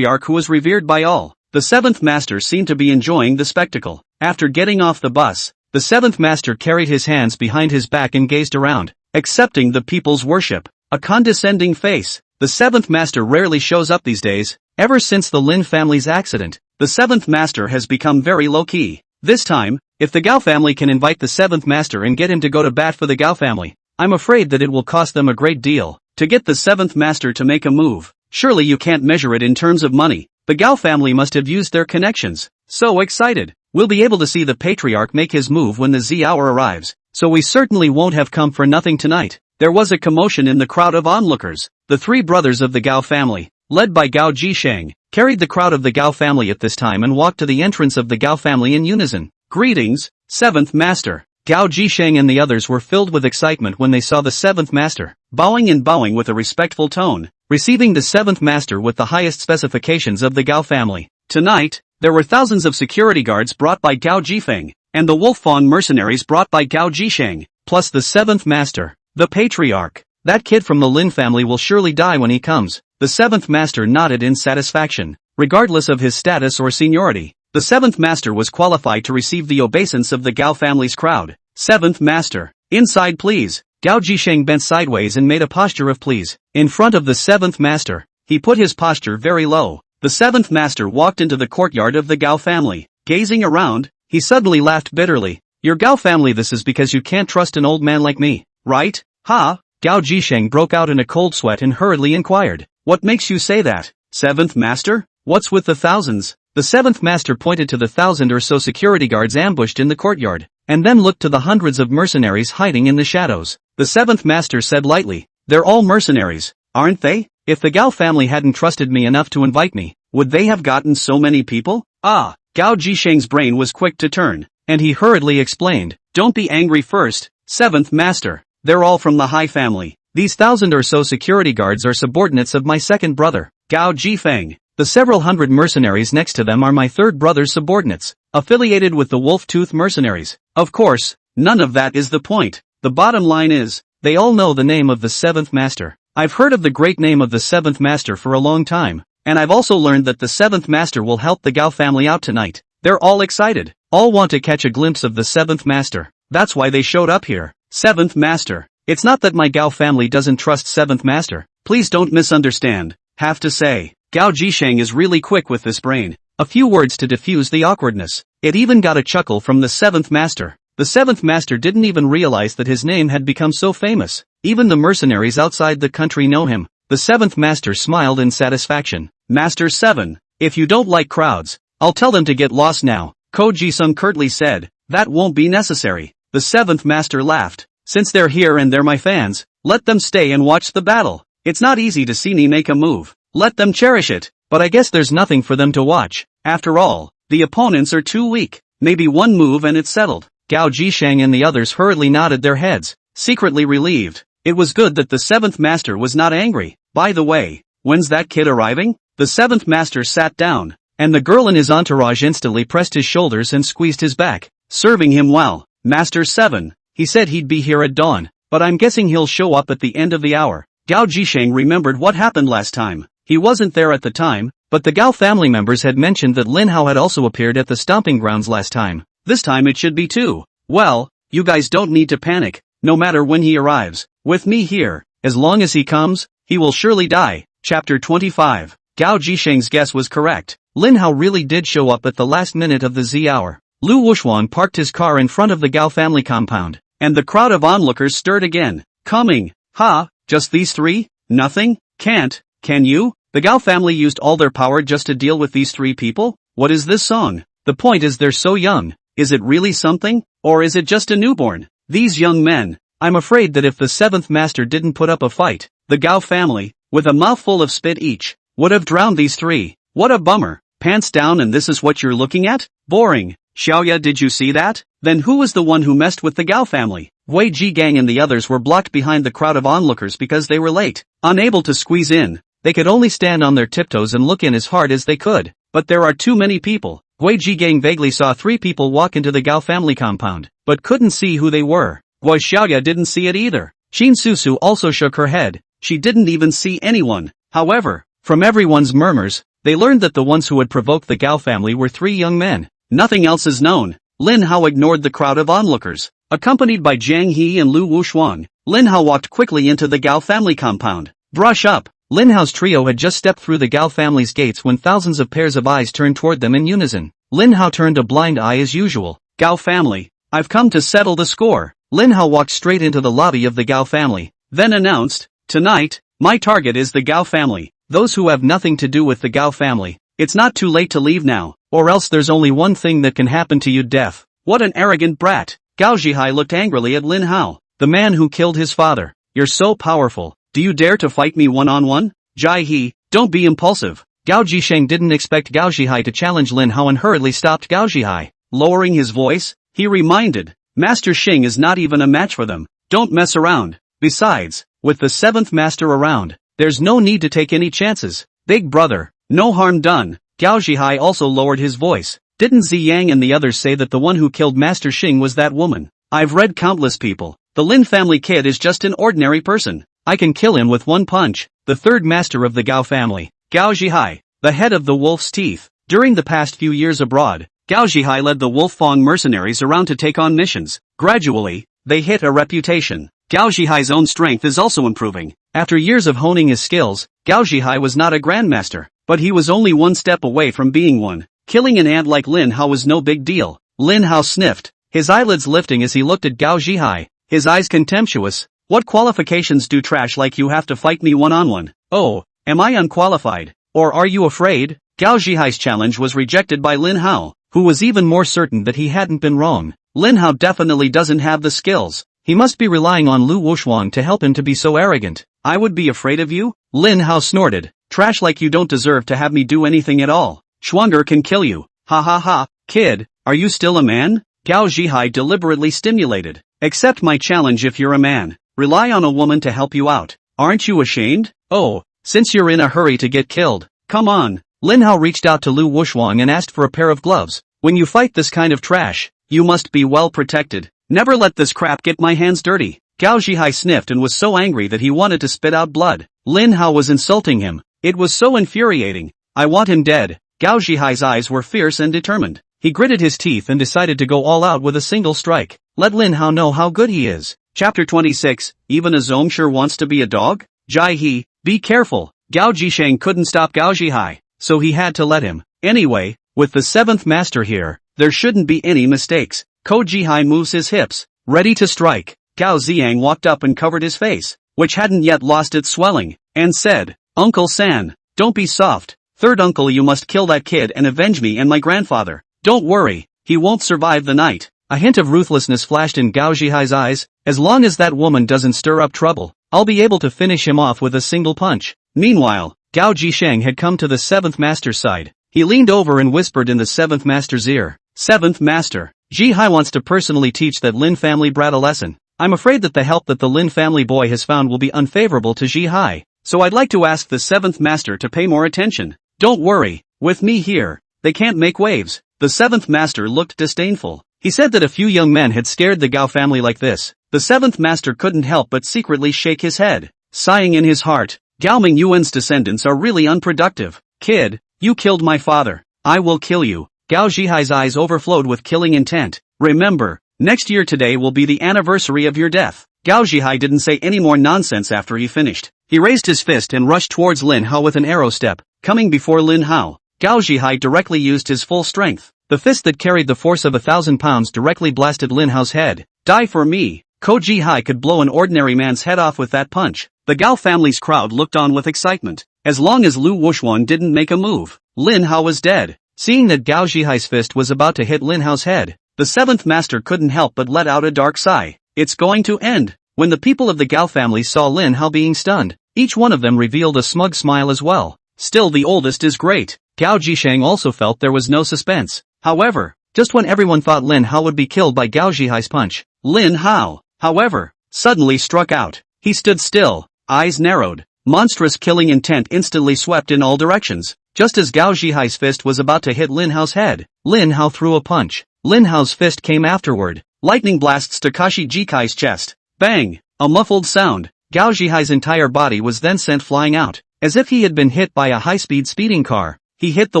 who is revered by all. The seventh master seemed to be enjoying the spectacle. After getting off the bus, the seventh master carried his hands behind his back and gazed around, accepting the people's worship. A condescending face. The seventh master rarely shows up these days. Ever since the Lin family's accident, the seventh master has become very low-key. This time, if the Gao family can invite the seventh master and get him to go to bat for the Gao family, I'm afraid that it will cost them a great deal to get the seventh master to make a move. Surely you can't measure it in terms of money. The Gao family must have used their connections. So excited. We'll be able to see the patriarch make his move when the Z hour arrives, so we certainly won't have come for nothing tonight. there was a commotion in the crowd of onlookers. The three brothers of the Gao family, led by Gao Jisheng, carried the crowd of the Gao family at this time and walked to the entrance of the Gao family in unison. Greetings, seventh master. Gao Jisheng and the others were filled with excitement when they saw the seventh master, bowing with a respectful tone, receiving the seventh master with the highest specifications of the Gao family. Tonight, there were thousands of security guards brought by Gao Jifeng, and the Wolf-Fawn mercenaries brought by Gao Jisheng, plus the seventh master, the patriarch. That kid from the Lin family will surely die when he comes. The seventh master nodded in satisfaction. Regardless of his status or seniority, the seventh master was qualified to receive the obeisance of the Gao family's crowd. Seventh master, inside please. Gao Jisheng bent sideways and made a posture of please. In front of the seventh master, he put his posture very low. The seventh master walked into the courtyard of the Gao family. Gazing around, he suddenly laughed bitterly. Your Gao family, this is because you can't trust an old man like me, right? Ha! Gao Jisheng broke out in a cold sweat and hurriedly inquired. What makes you say that? Seventh master? What's with the thousands? The seventh master pointed to the 1,000 or so security guards ambushed in the courtyard, and then looked to the hundreds of mercenaries hiding in the shadows. The seventh master said lightly, they're all mercenaries, aren't they? If the Gao family hadn't trusted me enough to invite me, would they have gotten so many people? Ah! Gao Jisheng's brain was quick to turn, and he hurriedly explained, don't be angry first, seventh master. They're all from the Hai family. These 1,000 or so security guards are subordinates of my second brother, Gao Jifeng. The several hundred mercenaries next to them are my third brother's subordinates, affiliated with the Wolf-Tooth mercenaries. Of course, none of that is the point. The bottom line is, they all know the name of the seventh master. I've heard of the great name of the seventh master for a long time, and I've also learned that the seventh master will help the Gao family out tonight. They're all excited, all want to catch a glimpse of the seventh master. That's why they showed up here. Seventh master. It's not that my Gao family doesn't trust seventh master. Please don't misunderstand. Have to say, Gao Jisheng is really quick with this brain. A few words to diffuse the awkwardness. It even got a chuckle from the seventh master. The seventh master didn't even realize that his name had become so famous. Even the mercenaries outside the country know him. The seventh master smiled in satisfaction. Master 7, if you don't like crowds, I'll tell them to get lost now. Ko Ji-sung curtly said, that won't be necessary. The seventh master laughed. Since they're here and they're my fans, let them stay and watch the battle. It's not easy to see me make a move. Let them cherish it, but I guess there's nothing for them to watch. After all, the opponents are too weak. Maybe one move and it's settled. Gao Jisheng and the others hurriedly nodded their heads, secretly relieved. It was good that the seventh master was not angry. By the way, when's that kid arriving? The seventh master sat down, and the girl in his entourage instantly pressed his shoulders and squeezed his back, serving him well. Master 7, he said he'd be here at dawn, but I'm guessing he'll show up at the end of the hour. Gao Jisheng remembered what happened last time. He wasn't there at the time, but the Gao family members had mentioned that Lin Hao had also appeared at the stomping grounds last time. This time it should be too. Well, you guys don't need to panic, no matter when he arrives. With me here, as long as he comes, he will surely die. Chapter 25. Gao Jisheng's guess was correct. Lin Hao really did show up at the last minute of the Z hour. Lu Wuxuan parked his car in front of the Gao family compound, and the crowd of onlookers stirred again. Coming. Ha, just these three? Nothing? Can't, can you? The Gao family used all their power just to deal with these three people? What is this song? The point is they're so young. Is it really something? Or is it just a newborn? These young men. I'm afraid that if the seventh master didn't put up a fight, the Gao family, with a mouthful of spit each, would have drowned these three. What a bummer. Pants down and this is what you're looking at? Boring. Xiaoya, did you see that? Then who was the one who messed with the Gao family? Wei Jiangyang and the others were blocked behind the crowd of onlookers because they were late. Unable to squeeze in, they could only stand on their tiptoes and look in as hard as they could. But there are too many people. Wei Jiangyang vaguely saw three people walk into the Gao family compound, but couldn't see who they were. Guo Xiaoya didn't see it either. Xin Susu also shook her head. She didn't even see anyone. However, from everyone's murmurs, they learned that the ones who had provoked the Gao family were three young men. Nothing else is known. Lin Hao ignored the crowd of onlookers. Accompanied by Jiang He and Lu Wuxuan, Lin Hao walked quickly into the Gao family compound. Brush up. Lin Hao's trio had just stepped through the Gao family's gates when thousands of pairs of eyes turned toward them in unison. Lin Hao turned a blind eye as usual. Gao family, I've come to settle the score. Lin Hao walked straight into the lobby of the Gao family, then announced, tonight, my target is the Gao family. Those who have nothing to do with the Gao family. It's not too late to leave now, or else there's only one thing that can happen to you, death. What an arrogant brat. Gao Zhihai looked angrily at Lin Hao, the man who killed his father. you're so powerful. Do you dare to fight me one-on-one? Jai He, don't be impulsive. Gao Jisheng didn't expect Gao Zhihai to challenge Lin Hao and hurriedly stopped Gao Zhihai. Lowering his voice, he reminded, Master Xing is not even a match for them. Don't mess around. Besides, with the 7th master around, there's no need to take any chances. Big brother, no harm done. Gao Zhihai also lowered his voice. Didn't Jiangyang and the others say that the one who killed Master Xing was that woman? I've read countless people. The Lin family kid is just an ordinary person. I can kill him with one punch. The 3rd master of the Gao family, Gao Zhihai, the head of the Wolf's Teeth. During the past few years abroad, Gao Zhihai led the Wolf Fang mercenaries around to take on missions. Gradually, they hit a reputation. Gao Zhihai's own strength is also improving. After years of honing his skills, Gao Zhihai was not a grandmaster, but he was only one step away from being one. Killing an ant like Lin Hao was no big deal. Lin Hao sniffed, his eyelids lifting as he looked at Gao Zhihai, his eyes contemptuous. What qualifications do trash like you have to fight me one-on-one? Oh, am I unqualified? Or are you afraid? Gao Zhihai's challenge was rejected by Lin Hao, who was even more certain that he hadn't been wrong. Lin Hao definitely doesn't have the skills. He must be relying on Lu Wushuang to help him to be so arrogant. I would be afraid of you? Lin Hao snorted. Trash like you don't deserve to have me do anything at all. Schwanger can kill you. Ha ha ha. Kid, are you still a man? Gao Zhihai deliberately stimulated. Accept my challenge if you're a man. Rely on a woman to help you out. Aren't you ashamed? Oh, since you're in a hurry to get killed, come on. Lin Hao reached out to Lu Wushuang and asked for a pair of gloves. When you fight this kind of trash, you must be well protected. Never let this crap get my hands dirty. Gao Zhihai sniffed and was so angry that he wanted to spit out blood. Lin Hao was insulting him. It was so infuriating. I want him dead. Gao Zhihai's eyes were fierce and determined. He gritted his teeth and decided to go all out with a single strike. Let Lin Hao know how good he is. Chapter 26, even a Zong sure wants to be a dog? Jai He, be careful. Gao Jisheng couldn't stop Gao Zhihai, so he had to let him. Anyway, with the 7th master here, there shouldn't be any mistakes. Ko Zhihai moves his hips, ready to strike. Gao Ziyang walked up and covered his face, which hadn't yet lost its swelling, and said, Uncle San, don't be soft. 3rd uncle, you must kill that kid and avenge me and my grandfather. Don't worry, he won't survive the night. A hint of ruthlessness flashed in Gao Zhihai's eyes. As long as that woman doesn't stir up trouble, I'll be able to finish him off with a single punch. Meanwhile, Gao Jisheng had come to the 7th master's side. He leaned over and whispered in the 7th master's ear. 7th master, Zhihai wants to personally teach that Lin family brat a lesson. I'm afraid that the help that the Lin family boy has found will be unfavorable to Zhihai, so I'd like to ask the 7th master to pay more attention. Don't worry, with me here, they can't make waves. The 7th master looked disdainful. He said that a few young men had scared the Gao family like this. The 7th master couldn't help but secretly shake his head, sighing in his heart. Gao Mingyuan's descendants are really unproductive. Kid, you killed my father. I will kill you. Gao Zhihai's eyes overflowed with killing intent. Remember, next year today will be the anniversary of your death. Gao Zhihai didn't say any more nonsense after he finished. He raised his fist and rushed towards Lin Hao with an arrow step. Coming before Lin Hao, Gao Zhihai directly used his full strength. The fist that carried the force of 1,000 pounds directly blasted Lin Hao's head. Die for me. Ko Zhihai could blow an ordinary man's head off with that punch. The Gao family's crowd looked on with excitement. As long as Lu Wushuan didn't make a move, Lin Hao was dead. Seeing that Gao Zhihai's fist was about to hit Lin Hao's head, the 7th master couldn't help but let out a dark sigh. It's going to end. When the people of the Gao family saw Lin Hao being stunned, each one of them revealed a smug smile as well. Still, the oldest is great. Gao Jisheng also felt there was no suspense. However, just when everyone thought Lin Hao would be killed by Gao Zhihai's punch, Lin Hao, however, suddenly struck out. He stood still, eyes narrowed. Monstrous killing intent instantly swept in all directions. Just as Gao Zhihai's fist was about to hit Lin Hao's head, Lin Hao threw a punch. Lin Hao's fist came afterward. Lightning blasts Takashi Jikai's chest. Bang! A muffled sound. Gao Zhihai's entire body was then sent flying out, as if he had been hit by a high-speed speeding car. He hit the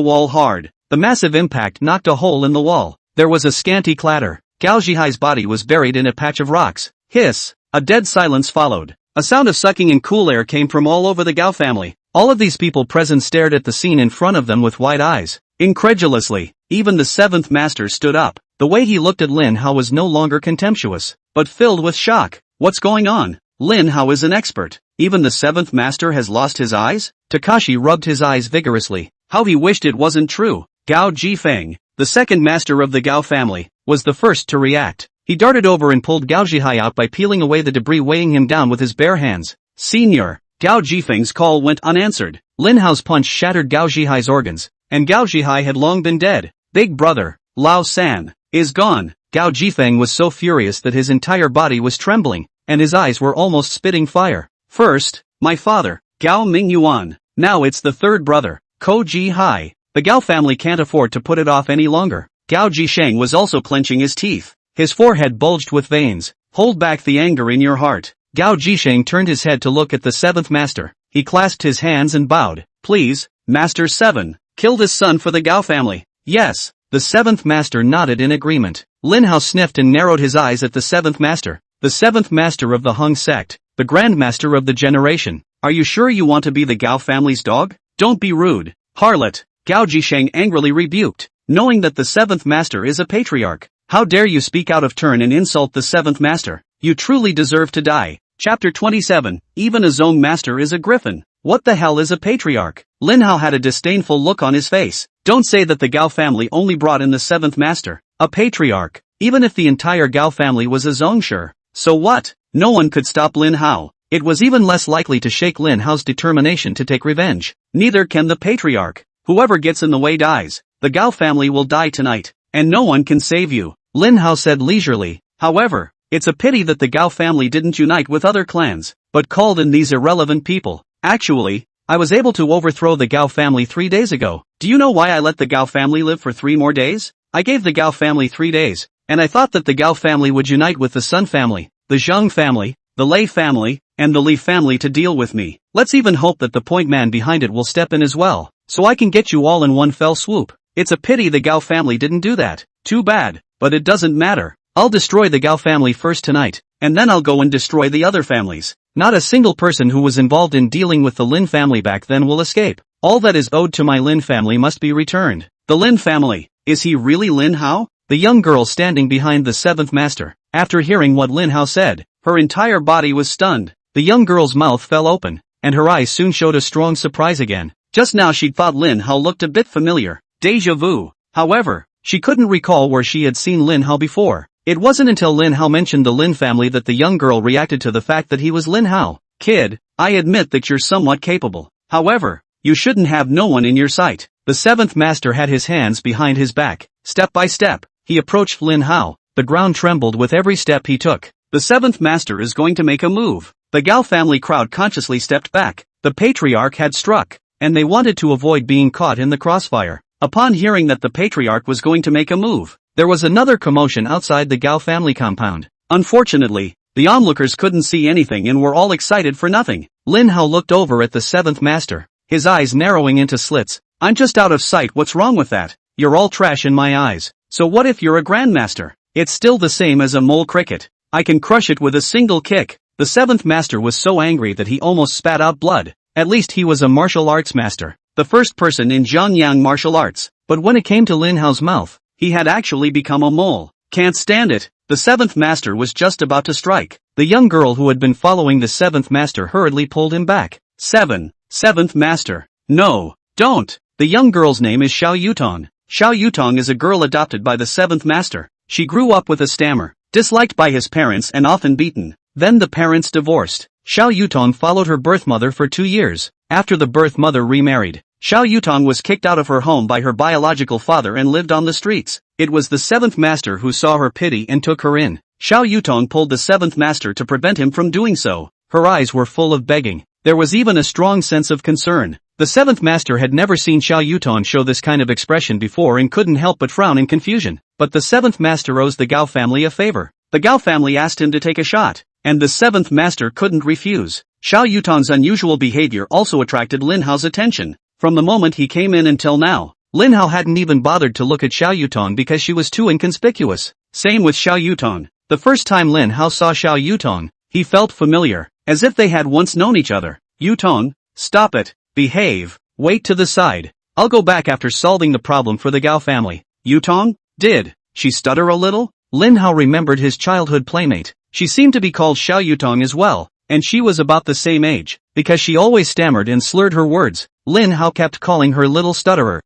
wall hard. The massive impact knocked a hole in the wall. There was a scanty clatter. Gao Zhihai's body was buried in a patch of rocks. Hiss! A dead silence followed. A sound of sucking in cool air came from all over the Gao family. All of these people present stared at the scene in front of them with wide eyes. Incredulously, even the 7th master stood up. The way he looked at Lin Hao was no longer contemptuous, but filled with shock. What's going on? Lin Hao is an expert. Even the 7th master has lost his eyes? Takashi rubbed his eyes vigorously. How he wished it wasn't true. Gao Jifeng, the 2nd master of the Gao family, was the first to react. He darted over and pulled Gao Zhihai out by peeling away the debris weighing him down with his bare hands. Senior. Gao Jifeng's call went unanswered. Lin Hao's punch shattered Gao Zhihai's organs, and Gao Zhihai had long been dead. Big brother, Lao San, is gone. Gao Jifeng was so furious that his entire body was trembling, and his eyes were almost spitting fire. First, my father, Gao Mingyuan. Now it's the third brother, Ko Ji-hai. The Gao family can't afford to put it off any longer. Gao Jisheng was also clenching his teeth. His forehead bulged with veins. Hold back the anger in your heart. Gao Jisheng turned his head to look at the seventh master. He clasped his hands and bowed. Please, Master 7, kill this son for the Gao family. Yes. The seventh master nodded in agreement. Lin Hao sniffed and narrowed his eyes at the seventh master. The seventh master of the Hung sect. The grandmaster of the generation. Are you sure you want to be the Gao family's dog? Don't be rude. Harlot. Gao Jisheng angrily rebuked. Knowing that the seventh master is a patriarch. How dare you speak out of turn and insult the seventh master? You truly deserve to die. Chapter 27. Even a zone master is a griffin. What the hell is a patriarch? Lin Hao had a disdainful look on his face. Don't say that the Gao family only brought in the seventh master. A patriarch. Even if the entire Gao family was a zongsure. So what? No one could stop Lin Hao. It was even less likely to shake Lin Hao's determination to take revenge. Neither can the patriarch. Whoever gets in the way dies. The Gao family will die tonight. And no one can save you. Lin Hao said leisurely. However, it's a pity that the Gao family didn't unite with other clans, but called in these irrelevant people. Actually, I was able to overthrow the Gao family 3 days ago. Do you know why I let the Gao family live for 3 more days? I gave the Gao family 3 days, and I thought that the Gao family would unite with the Sun family, the Zhang family, the Lei family, and the Li family to deal with me. Let's even hope that the point man behind it will step in as well, so I can get you all in one fell swoop. It's a pity the Gao family didn't do that. Too bad, but it doesn't matter. I'll destroy the Gao family first tonight, and then I'll go and destroy the other families. Not a single person who was involved in dealing with the Lin family back then will escape. All that is owed to my Lin family must be returned. The Lin family, is he really Lin Hao? The young girl standing behind the seventh master. After hearing what Lin Hao said, her entire body was stunned. The young girl's mouth fell open, and her eyes soon showed a strong surprise again. Just now she'd thought Lin Hao looked a bit familiar. Deja vu. However, she couldn't recall where she had seen Lin Hao before. It wasn't until Lin Hao mentioned the Lin family that the young girl reacted to the fact that he was Lin Hao. Kid, I admit that you're somewhat capable. However, you shouldn't have no one in your sight. The seventh master had his hands behind his back. Step by step, he approached Lin Hao. The ground trembled with every step he took. The seventh master is going to make a move. The Gao family crowd consciously stepped back. The patriarch had struck, and they wanted to avoid being caught in the crossfire. Upon hearing that the patriarch was going to make a move, there was another commotion outside the Gao family compound. Unfortunately, the onlookers couldn't see anything and were all excited for nothing. Lin Hao looked over at the seventh master, his eyes narrowing into slits. I'm just out of sight. What's wrong with that? You're all trash in my eyes. So what if you're a grandmaster? It's still the same as a mole cricket. I can crush it with a single kick. The seventh master was so angry that he almost spat out blood. At least he was a martial arts master, the first person in Jiangyang martial arts. But when it came to Lin Hao's mouth, he had actually become a mole. Can't stand it. The seventh master was just about to strike. The young girl who had been following the seventh master hurriedly pulled him back. Seventh master. No, don't. The young girl's name is Xiao Yutong. Xiao Yutong is a girl adopted by the seventh master. She grew up with a stammer, disliked by his parents and often beaten. Then the parents divorced. Xiao Yutong followed her birth mother for 2 years. After the birth mother remarried, Xiao Yutong was kicked out of her home by her biological father and lived on the streets. It was the seventh master who saw her pity and took her in. Xiao Yutong pulled the seventh master to prevent him from doing so. Her eyes were full of begging. There was even a strong sense of concern. The seventh master had never seen Xiao Yutong show this kind of expression before and couldn't help but frown in confusion. But the seventh master owes the Gao family a favor. The Gao family asked him to take a shot, and the seventh master couldn't refuse. Xiao Yutong's unusual behavior also attracted Lin Hao's attention. From the moment he came in until now, Lin Hao hadn't even bothered to look at Xiao Yutong because she was too inconspicuous. Same with Xiao Yutong. The first time Lin Hao saw Xiao Yutong, he felt familiar, as if they had once known each other. Yutong, stop it. Behave. Wait to the side. I'll go back after solving the problem for the Gao family. Yutong? Did she stutter a little? Lin Hao remembered his childhood playmate. She seemed to be called Xiao Yutong as well, and she was about the same age. Because she always stammered and slurred her words, Lin Hao kept calling her little stutterer.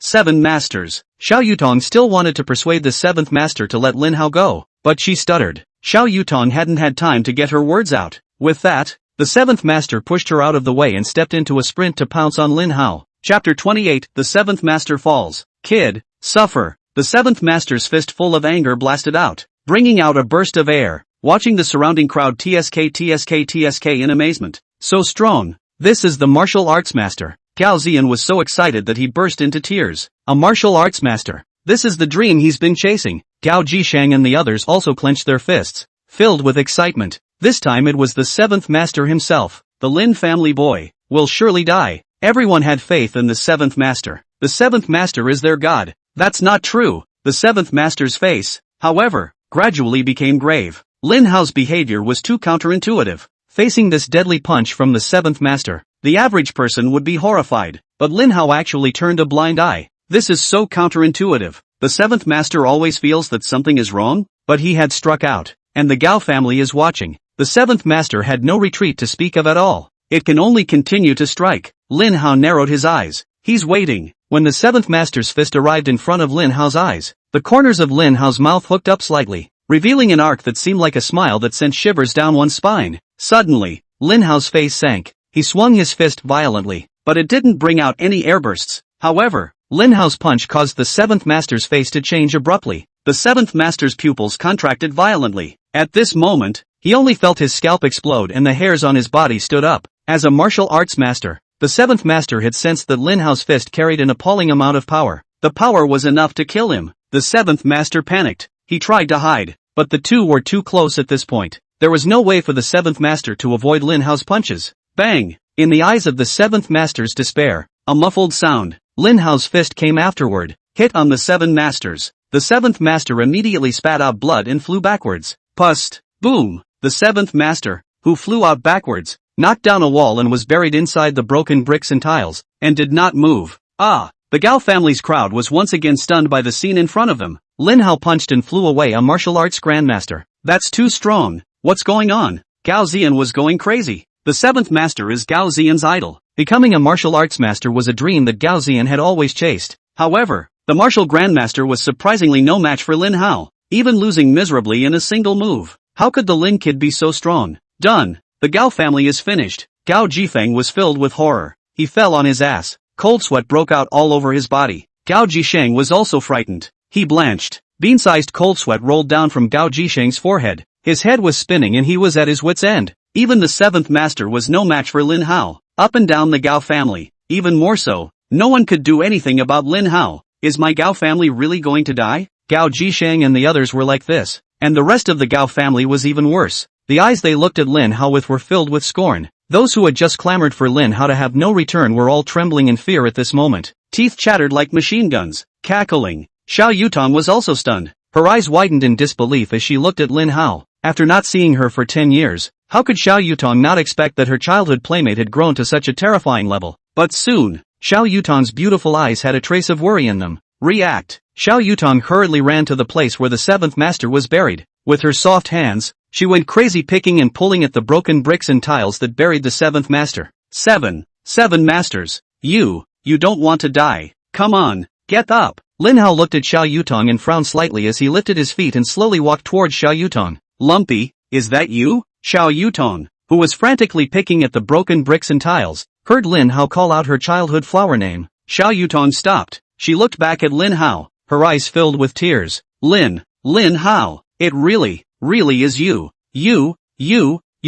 7 masters. Xiao Yutong still wanted to persuade the 7th master to let Lin Hao go, but she stuttered. Xiao Yutong hadn't had time to get her words out. With that, the 7th master pushed her out of the way and stepped into a sprint to pounce on Lin Hao. Chapter 28, The 7th Master Falls. Kid, suffer. The 7th master's fist full of anger blasted out, bringing out a burst of air. Watching the surrounding crowd TSK in amazement. So strong. This is the martial arts master. Gao Ziyan was so excited that he burst into tears. A martial arts master. This is the dream he's been chasing. Gao Jishang and the others also clenched their fists, filled with excitement. This time it was the 7th master himself. The Lin family boy will surely die. Everyone had faith in the 7th master. The 7th master is their god. That's not true. The 7th master's face, however, gradually became grave. Lin Hao's behavior was too counterintuitive. Facing this deadly punch from the 7th master, the average person would be horrified, but Lin Hao actually turned a blind eye. This is so counterintuitive. The 7th master always feels that something is wrong, but he had struck out, and the Gao family is watching. The 7th master had no retreat to speak of at all. It can only continue to strike. Lin Hao narrowed his eyes. He's waiting. When the 7th master's fist arrived in front of Lin Hao's eyes, the corners of Lin Hao's mouth hooked up slightly, revealing an arc that seemed like a smile that sent shivers down one's spine. Suddenly, Lin Hao's face sank. He swung his fist violently, but it didn't bring out any airbursts. However, Lin Hao's punch caused the 7th master's face to change abruptly. The 7th master's pupils contracted violently. At this moment, he only felt his scalp explode and the hairs on his body stood up. As a martial arts master, the 7th master had sensed that Lin Hao's fist carried an appalling amount of power. The power was enough to kill him. The 7th master panicked. He tried to hide, but the two were too close at this point. There was no way for the 7th master to avoid Lin Hao's punches. Bang! In the eyes of the 7th master's despair, a muffled sound. Lin Hao's fist came afterward, hit on the 7 masters. The 7th master immediately spat out blood and flew backwards. Pust! Boom! The 7th master, who flew out backwards, knocked down a wall and was buried inside the broken bricks and tiles, and did not move. Ah! The Gao family's crowd was once again stunned by the scene in front of them. Lin Hao punched and flew away a martial arts grandmaster. That's too strong. What's going on? Gao Ziyan was going crazy. The 7th master is Gao Ziyan's idol. Becoming a martial arts master was a dream that Gao Ziyan had always chased. However, the martial grandmaster was surprisingly no match for Lin Hao, even losing miserably in a single move. How could the Lin kid be so strong? Done. The Gao family is finished. Gao Jifeng was filled with horror. He fell on his ass. Cold sweat broke out all over his body. Gao Jisheng was also frightened. He blanched. Bean-sized cold sweat rolled down from Gao Jisheng's forehead. His head was spinning and he was at his wit's end. Even the 7th master was no match for Lin Hao. Up and down the Gao family, even more so, no one could do anything about Lin Hao. Is my Gao family really going to die? Gao Jisheng and the others were like this, and the rest of the Gao family was even worse. The eyes they looked at Lin Hao with were filled with scorn. Those who had just clamored for Lin Hao to have no return were all trembling in fear at this moment. Teeth chattered like machine guns, cackling. Xiao Yutong was also stunned. Her eyes widened in disbelief as she looked at Lin Hao. After not seeing her for 10 years, how could Xiao Yutong not expect that her childhood playmate had grown to such a terrifying level? But soon, Xiao Yutong's beautiful eyes had a trace of worry in them. React. Xiao Yutong hurriedly ran to the place where the 7th master was buried. With her soft hands, she went crazy picking and pulling at the broken bricks and tiles that buried the 7th master. 7 masters. You don't want to die. Come on, get up. Lin Hao looked at Xiao Yutong and frowned slightly as he lifted his feet and slowly walked towards Xiao Yutong. Lumpy, is that you? Xiao Yutong, who was frantically picking at the broken bricks and tiles, heard Lin Hao call out her childhood flower name. Xiao Yutong stopped. She looked back at Lin Hao, her eyes filled with tears. Lin Hao, it really is you. You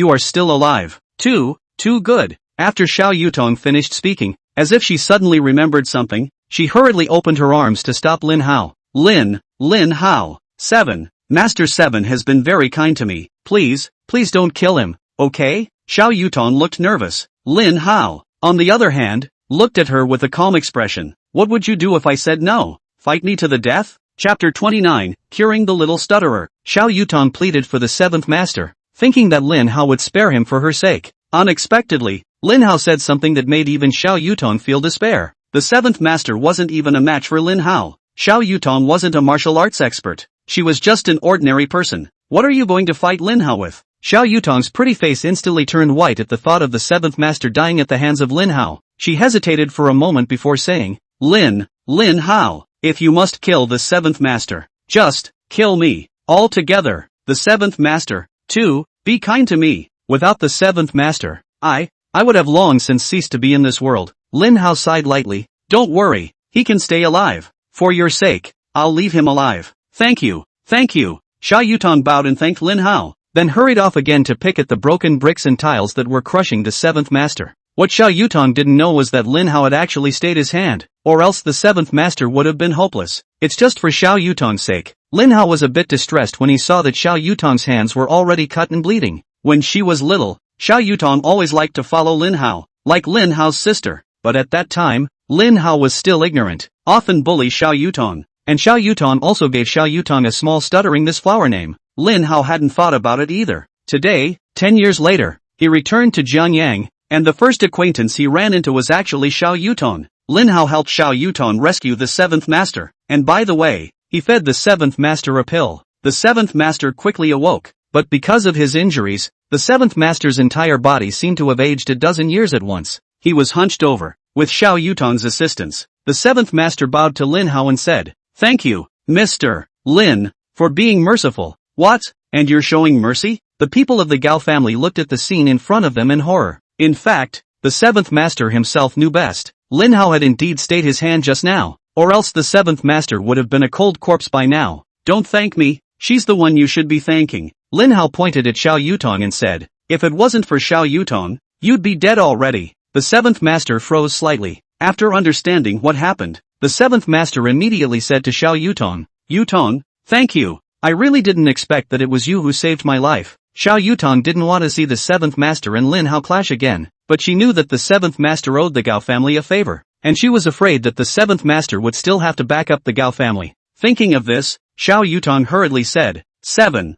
are still alive. Too good. After Xiao Yutong finished speaking, as if she suddenly remembered something, she hurriedly opened her arms to stop Lin Hao. Lin Hao. 7. Master 7 has been very kind to me. Please don't kill him, okay? Xiao Yutong looked nervous. Lin Hao, on the other hand, looked at her with a calm expression. What would you do if I said no? Fight me to the death? Chapter 29, Curing the Little Stutterer. Xiao Yutong pleaded for the 7th master, thinking that Lin Hao would spare him for her sake. Unexpectedly, Lin Hao said something that made even Xiao Yutong feel despair. The 7th master wasn't even a match for Lin Hao. Xiao Yutong wasn't a martial arts expert. She was just an ordinary person. What are you going to fight Lin Hao with? Xiao Yutong's pretty face instantly turned white at the thought of the 7th master dying at the hands of Lin Hao. She hesitated for a moment before saying, Lin Lin Hao, if you must kill the seventh master, just kill me, all together. The seventh master, too, be kind to me. Without the seventh master, I would have long since ceased to be in this world. Lin Hao sighed lightly. Don't worry, he can stay alive. For your sake, I'll leave him alive. Thank you, thank you. Xiao Yutong bowed and thanked Lin Hao, then hurried off again to pick at the broken bricks and tiles that were crushing the seventh master. What Xiao Yutong didn't know was that Lin Hao had actually stayed his hand, or else the seventh master would have been hopeless. It's just for Xiao Yutong's sake. Lin Hao was a bit distressed when he saw that Xiao Yutong's hands were already cut and bleeding. When she was little, Xiao Yutong always liked to follow Lin Hao, like Lin Hao's sister, but at that time, Lin Hao was still ignorant, often bully Xiao Yutong, and Xiao Yutong also gave Xiao Yutong a small stuttering this flower name. Lin Hao hadn't thought about it either. Today, 10 years later, he returned to Jiangyang, and the first acquaintance he ran into was actually Xiao Yutong. Lin Hao helped Xiao Yutong rescue the seventh master, and by the way, he fed the seventh master a pill. The seventh master quickly awoke, but because of his injuries, the seventh master's entire body seemed to have aged a dozen years at once. He was hunched over. With Xiao Yutong's assistance, the seventh master bowed to Lin Hao and said, "Thank you, Mr. Lin, for being merciful." What? And you're showing mercy? The people of the Gao family looked at the scene in front of them in horror. In fact, the seventh master himself knew best. Lin Hao had indeed stayed his hand just now, or else the seventh master would have been a cold corpse by now. Don't thank me, she's the one you should be thanking. Lin Hao pointed at Xiao Yutong and said, if it wasn't for Xiao Yutong, you'd be dead already. The seventh master froze slightly. After understanding what happened, the seventh master immediately said to Xiao Yutong, Yutong, thank you. I really didn't expect that it was you who saved my life. Xiao Yutong didn't want to see the seventh master and Lin Hao clash again, but she knew that the seventh master owed the Gao family a favor, and she was afraid that the seventh master would still have to back up the Gao family. Thinking of this, Xiao Yutong hurriedly said, Seven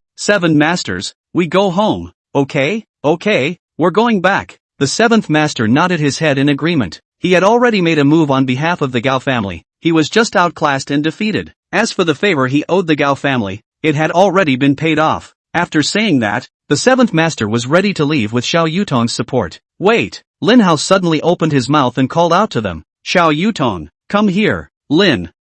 masters, we go home, okay, we're going back. The seventh master nodded his head in agreement. He had already made a move on behalf of the Gao family. He was just outclassed and defeated. As for the favor he owed the Gao family, it had already been paid off. After saying that, the seventh master was ready to leave with Xiao Yutong's support. Wait! Lin Hao suddenly opened his mouth and called out to them. Xiao Yutong, come here. Lin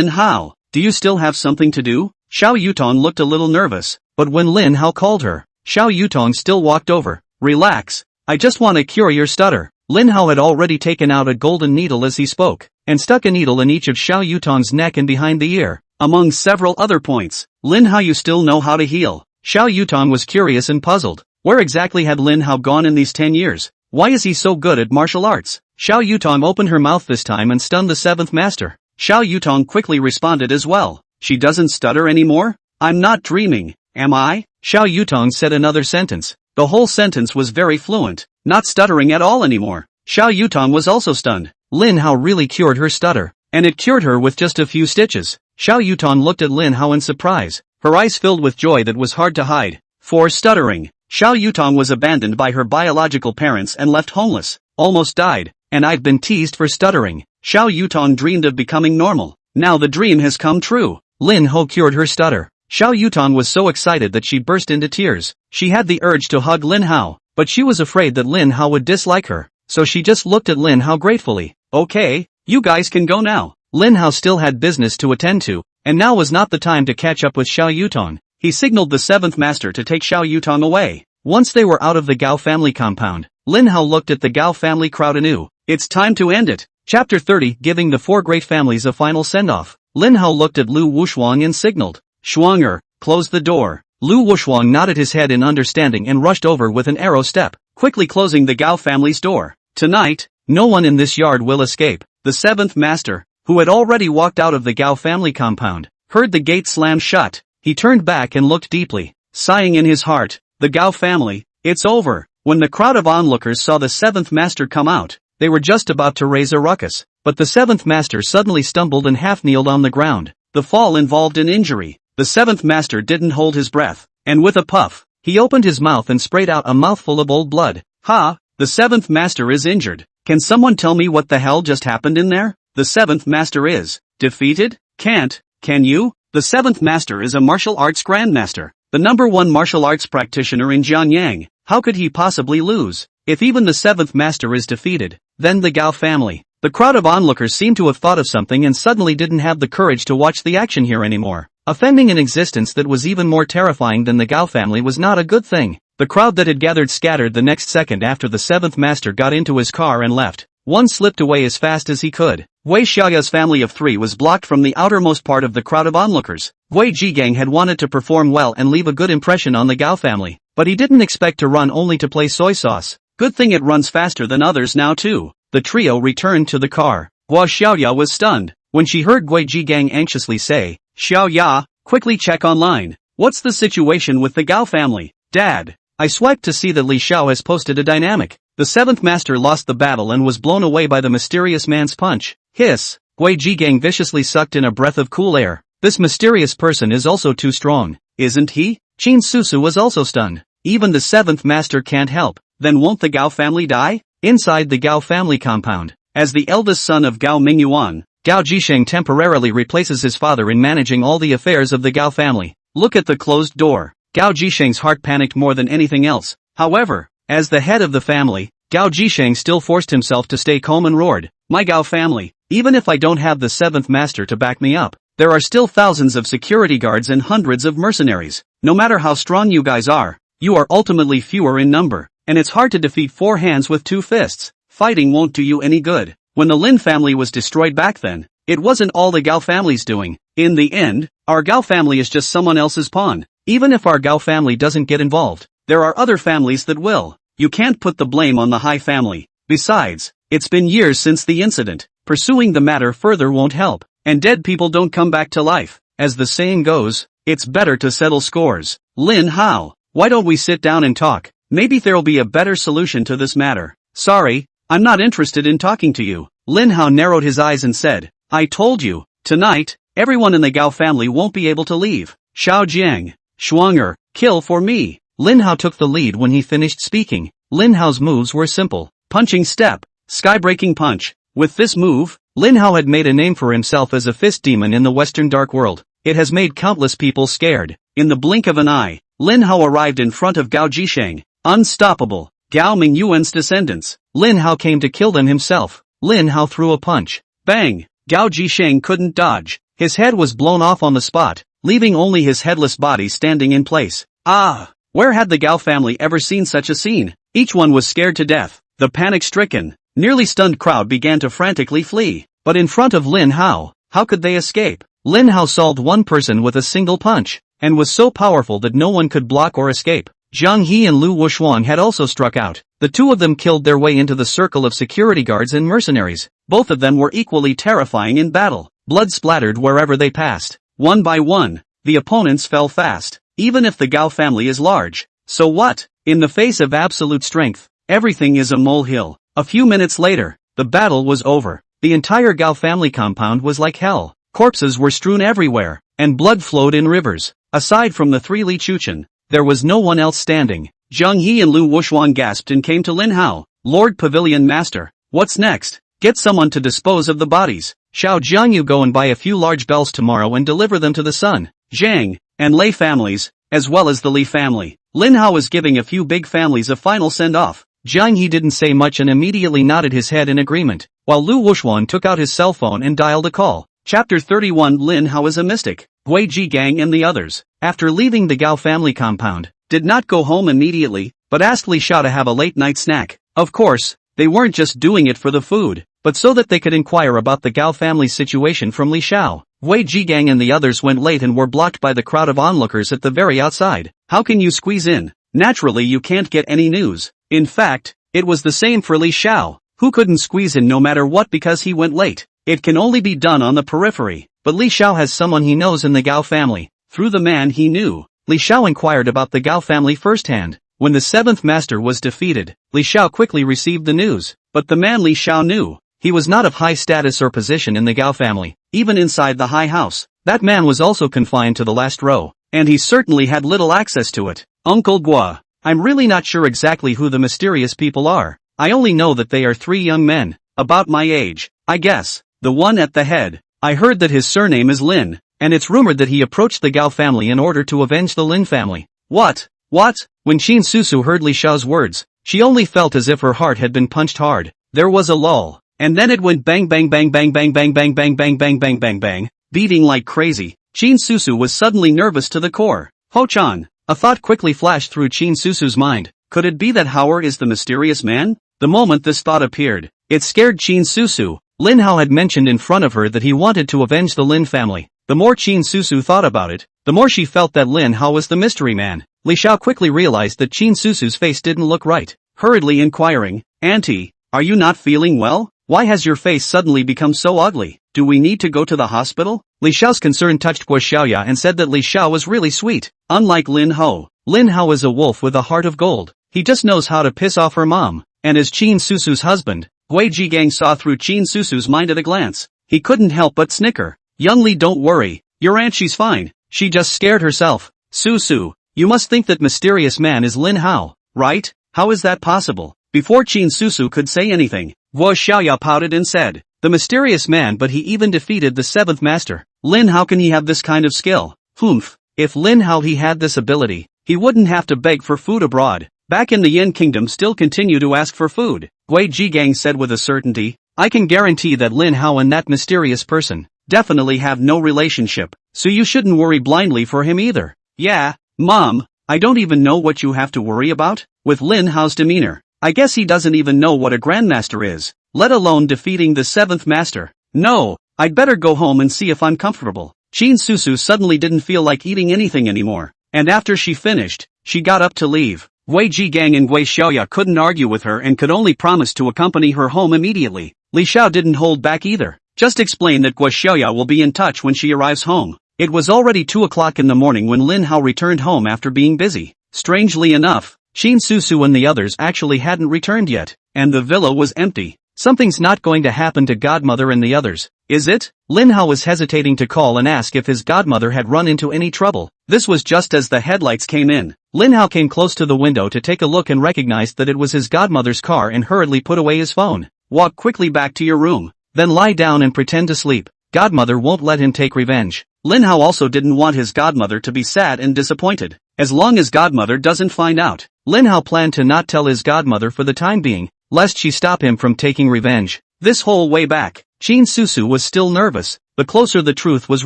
Hao, do you still have something to do? Xiao Yutong looked a little nervous, but when Lin Hao called her, Xiao Yutong still walked over. Relax, I just want to cure your stutter. Lin Hao had already taken out a golden needle as he spoke, and stuck a needle in each of Xiao Yutong's neck and behind the ear, among several other points. Lin Hao, you still know how to heal? Xiao Yutong was curious and puzzled. Where exactly had Lin Hao gone in these 10 years? Why is he so good at martial arts? Xiao Yutong opened her mouth this time and stunned the seventh master. Xiao Yutong quickly responded as well. She doesn't stutter anymore? I'm not dreaming, am I? Xiao Yutong said another sentence. The whole sentence was very fluent, not stuttering at all anymore. Xiao Yutong was also stunned. Lin Hao really cured her stutter, and it cured her with just a few stitches. Xiao Yutong looked at Lin Hao in surprise, her eyes filled with joy that was hard to hide. For stuttering, Xiao Yutong was abandoned by her biological parents and left homeless, almost died, and I've been teased for stuttering. Xiao Yutong dreamed of becoming normal. Now the dream has come true. Lin Hao cured her stutter. Xiao Yutong was so excited that she burst into tears. She had the urge to hug Lin Hao, but she was afraid that Lin Hao would dislike her, so she just looked at Lin Hao gratefully. Okay, you guys can go now. Lin Hao still had business to attend to, and now was not the time to catch up with Xiao Yutong. He signaled the seventh master to take Xiao Yutong away. Once they were out of the Gao family compound, Lin Hao looked at the Gao family crowd anew. It's time to end it. Chapter 30, giving the four great families a final send-off. Lin Hao looked at Lu Wushuang and signaled. Shuanger, close the door. Lu Wushuang nodded his head in understanding and rushed over with an arrow step, quickly closing the Gao family's door. Tonight, no one in this yard will escape. The seventh master, who had already walked out of the Gao family compound, heard the gate slam shut. He turned back and looked deeply, sighing in his heart. The Gao family, it's over. When the crowd of onlookers saw the seventh master come out, they were just about to raise a ruckus, but the seventh master suddenly stumbled and half-kneeled on the ground. The fall involved an injury. The seventh master didn't hold his breath, and with a puff, he opened his mouth and sprayed out a mouthful of old blood. Ha! The seventh master is injured. Can someone tell me what the hell just happened in there? The seventh master is defeated? Can't, can you? The seventh master is a martial arts grandmaster, the #1 martial arts practitioner in Jiangyang. How could he possibly lose? If even the seventh master is defeated, then the Gao family, The crowd of onlookers seemed to have thought of something and suddenly didn't have the courage to watch the action here anymore. Offending an existence that was even more terrifying than the Gao family was not a good thing. The crowd that had gathered scattered the next second after the seventh master got into his car and left. One slipped away as fast as he could. Wei Xiaoya's family of three was blocked from the outermost part of the crowd of onlookers. Wei Jiangyang had wanted to perform well and leave a good impression on the Gao family, but he didn't expect to run only to play soy sauce. Good thing it runs faster than others now too. The trio returned to the car. Hua Xiaoya was stunned when she heard Wei Jiangyang anxiously say, "Xiaoya, quickly check online. What's the situation with the Gao family?" "Dad, I swiped to see that Li Xiao has posted a dynamic. The seventh master lost the battle and was blown away by the mysterious man's punch." Hiss. Wei Jiangyang viciously sucked in a breath of cool air. This mysterious person is also too strong, isn't he? Qin Susu was also stunned. Even the seventh master can't help. Then won't the Gao family die? Inside the Gao family compound, as the eldest son of Gao Mingyuan, Gao Jisheng temporarily replaces his father in managing all the affairs of the Gao family. Look at the closed door. Gao Jisheng's heart panicked more than anything else. However, as the head of the family, Gao Jisheng still forced himself to stay calm and roared, "My Gao family, even if I don't have the seventh master to back me up, there are still thousands of security guards and hundreds of mercenaries. No matter how strong you guys are, you are ultimately fewer in number, and it's hard to defeat four hands with two fists. Fighting won't do you any good." When the Lin family was destroyed back then, it wasn't all the Gao family's doing. In the end, our Gao family is just someone else's pawn. Even if our Gao family doesn't get involved, there are other families that will. You can't put the blame on the Hai family. Besides, it's been years since the incident. Pursuing the matter further won't help, and dead people don't come back to life. As the saying goes, it's better to settle scores. Lin Hao, why don't we sit down and talk? Maybe there'll be a better solution to this matter. Sorry, I'm not interested in talking to you. Lin Hao narrowed his eyes and said, "I told you, tonight, everyone in the Gao family won't be able to leave. Xiao Jiang, Shuanger, kill for me." Lin Hao took the lead when he finished speaking. Lin Hao's moves were simple. Punching step, sky-breaking punch. With this move, Lin Hao had made a name for himself as a fist demon in the Western Dark World. It has made countless people scared. In the blink of an eye, Lin Hao arrived in front of Gao Jisheng. Unstoppable. Gao Mingyuan's descendants. Lin Hao came to kill them himself. Lin Hao threw a punch. Bang! Gao Jisheng couldn't dodge. His head was blown off on the spot, leaving only his headless body standing in place. Ah! Where had the Gao family ever seen such a scene? Each one was scared to death. The panic-stricken, nearly stunned crowd began to frantically flee. But in front of Lin Hao, how could they escape? Lin Hao solved one person with a single punch, and was so powerful that no one could block or escape. Zhang He and Lu Wushuang had also struck out. The two of them killed their way into the circle of security guards and mercenaries. Both of them were equally terrifying in battle. Blood splattered wherever they passed. One by one, the opponents fell fast. Even if the Gao family is large, so what? In the face of absolute strength, everything is a molehill. A few minutes later, the battle was over. The entire Gao family compound was like hell. Corpses were strewn everywhere, and blood flowed in rivers. Aside from the three Li Chuchen, there was no one else standing. Zhang He and Lu Wushuang gasped and came to Lin Hao. "Lord Pavilion Master, what's next?" "Get someone to dispose of the bodies. Xiao Jiang, you go and buy a few large bells tomorrow and deliver them to the Sun, Zhang, and Lei families, as well as the Li family." Lin Hao was giving a few big families a final send-off. Zhang He didn't say much and immediately nodded his head in agreement, while Lu Wushuang took out his cell phone and dialed a call. Chapter 31. Lin Hao is a mystic. Wei Jiangyang and the others, after leaving the Gao family compound, did not go home immediately, but asked Li Xiao to have a late-night snack. Of course, they weren't just doing it for the food, but so that they could inquire about the Gao family's situation from Li Xiao. Wei Jiangyang and the others went late and were blocked by the crowd of onlookers at the very outside. How can you squeeze in? Naturally you can't get any news. In fact, it was the same for Li Xiao, who couldn't squeeze in no matter what because he went late. It can only be done on the periphery, but Li Xiao has someone he knows in the Gao family. Through the man he knew, Li Xiao inquired about the Gao family firsthand. When the seventh master was defeated, Li Xiao quickly received the news, but the man Li Xiao knew, he was not of high status or position in the Gao family, even inside the high house. That man was also confined to the last row, and he certainly had little access to it. "Uncle Gua, I'm really not sure exactly who the mysterious people are. I only know that they are three young men, about my age, I guess. The one at the head, I heard that his surname is Lin, and it's rumored that he approached the Gao family in order to avenge the Lin family." What? When Qin Susu heard Li Xiao's words, she only felt as if her heart had been punched hard. There was a lull. and then it went bang bang bang bang bang bang bang bang bang bang bang bang bang, beating like crazy. Chin Susu was suddenly nervous to the core. Ho-chan. A thought quickly flashed through Chin Susu's mind. Could it be that Howard is the mysterious man? The moment this thought appeared, it scared Chin Susu. Lin Hao had mentioned in front of her that he wanted to avenge the Lin family. The more Chin Susu thought about it, the more she felt that Lin Hao was the mystery man. Li Xiao quickly realized that Chin Susu's face didn't look right, hurriedly inquiring, "Auntie, are you not feeling well? Why has your face suddenly become so ugly? Do we need to go to the hospital?" Li Xiao's concern touched Guo Xiaoya and said that Li Xiao was really sweet. Unlike Lin Hao is a wolf with a heart of gold. He just knows how to piss off her mom. And as Chin Susu's husband, Wei Jiangyang saw through Chin Susu's mind at a glance. He couldn't help but snicker. "Young Li, don't worry. Your aunt, she's fine. She just scared herself." "Susu, you must think that mysterious man is Lin Hao, right? How is that possible?" Before Chin Susu could say anything, Guo Xiaoya pouted and said, "The mysterious man, but he even defeated the seventh master. Lin, how can he have this kind of skill? Humph. If Lin Hao he had this ability, he wouldn't have to beg for food abroad. Back in the Yin Kingdom still continue to ask for food." Wei Jiangyang said with a certainty, "I can guarantee that Lin Hao and that mysterious person definitely have no relationship, so you shouldn't worry blindly for him either." "Yeah, Mom, I don't even know what you have to worry about." With Lin Hao's demeanor, I guess he doesn't even know what a grandmaster is, let alone defeating the seventh master. "No, I'd better go home and see if I'm comfortable." Chin Susu suddenly didn't feel like eating anything anymore, and after she finished, she got up to leave. Wei Jiangyang and Wei Xiaoya couldn't argue with her and could only promise to accompany her home immediately. Li Xiao didn't hold back either. Just explain that Guo Xiaoya will be in touch when she arrives home. It was already 2 o'clock in the morning when Lin Hao returned home after being busy. Strangely enough, Chin Susu and the others actually hadn't returned yet, and the villa was empty. Something's not going to happen to godmother and the others, is it? Lin Hao was hesitating to call and ask if his godmother had run into any trouble. This was just as the headlights came in. Lin Hao came close to the window to take a look and recognized that it was his godmother's car and hurriedly put away his phone. "Walk quickly back to your room, then lie down and pretend to sleep. Godmother won't let him take revenge." Lin Hao also didn't want his godmother to be sad and disappointed. As long as godmother doesn't find out, Lin Hao planned to not tell his godmother for the time being, lest she stop him from taking revenge. This whole way back, Chin Susu was still nervous. The closer the truth was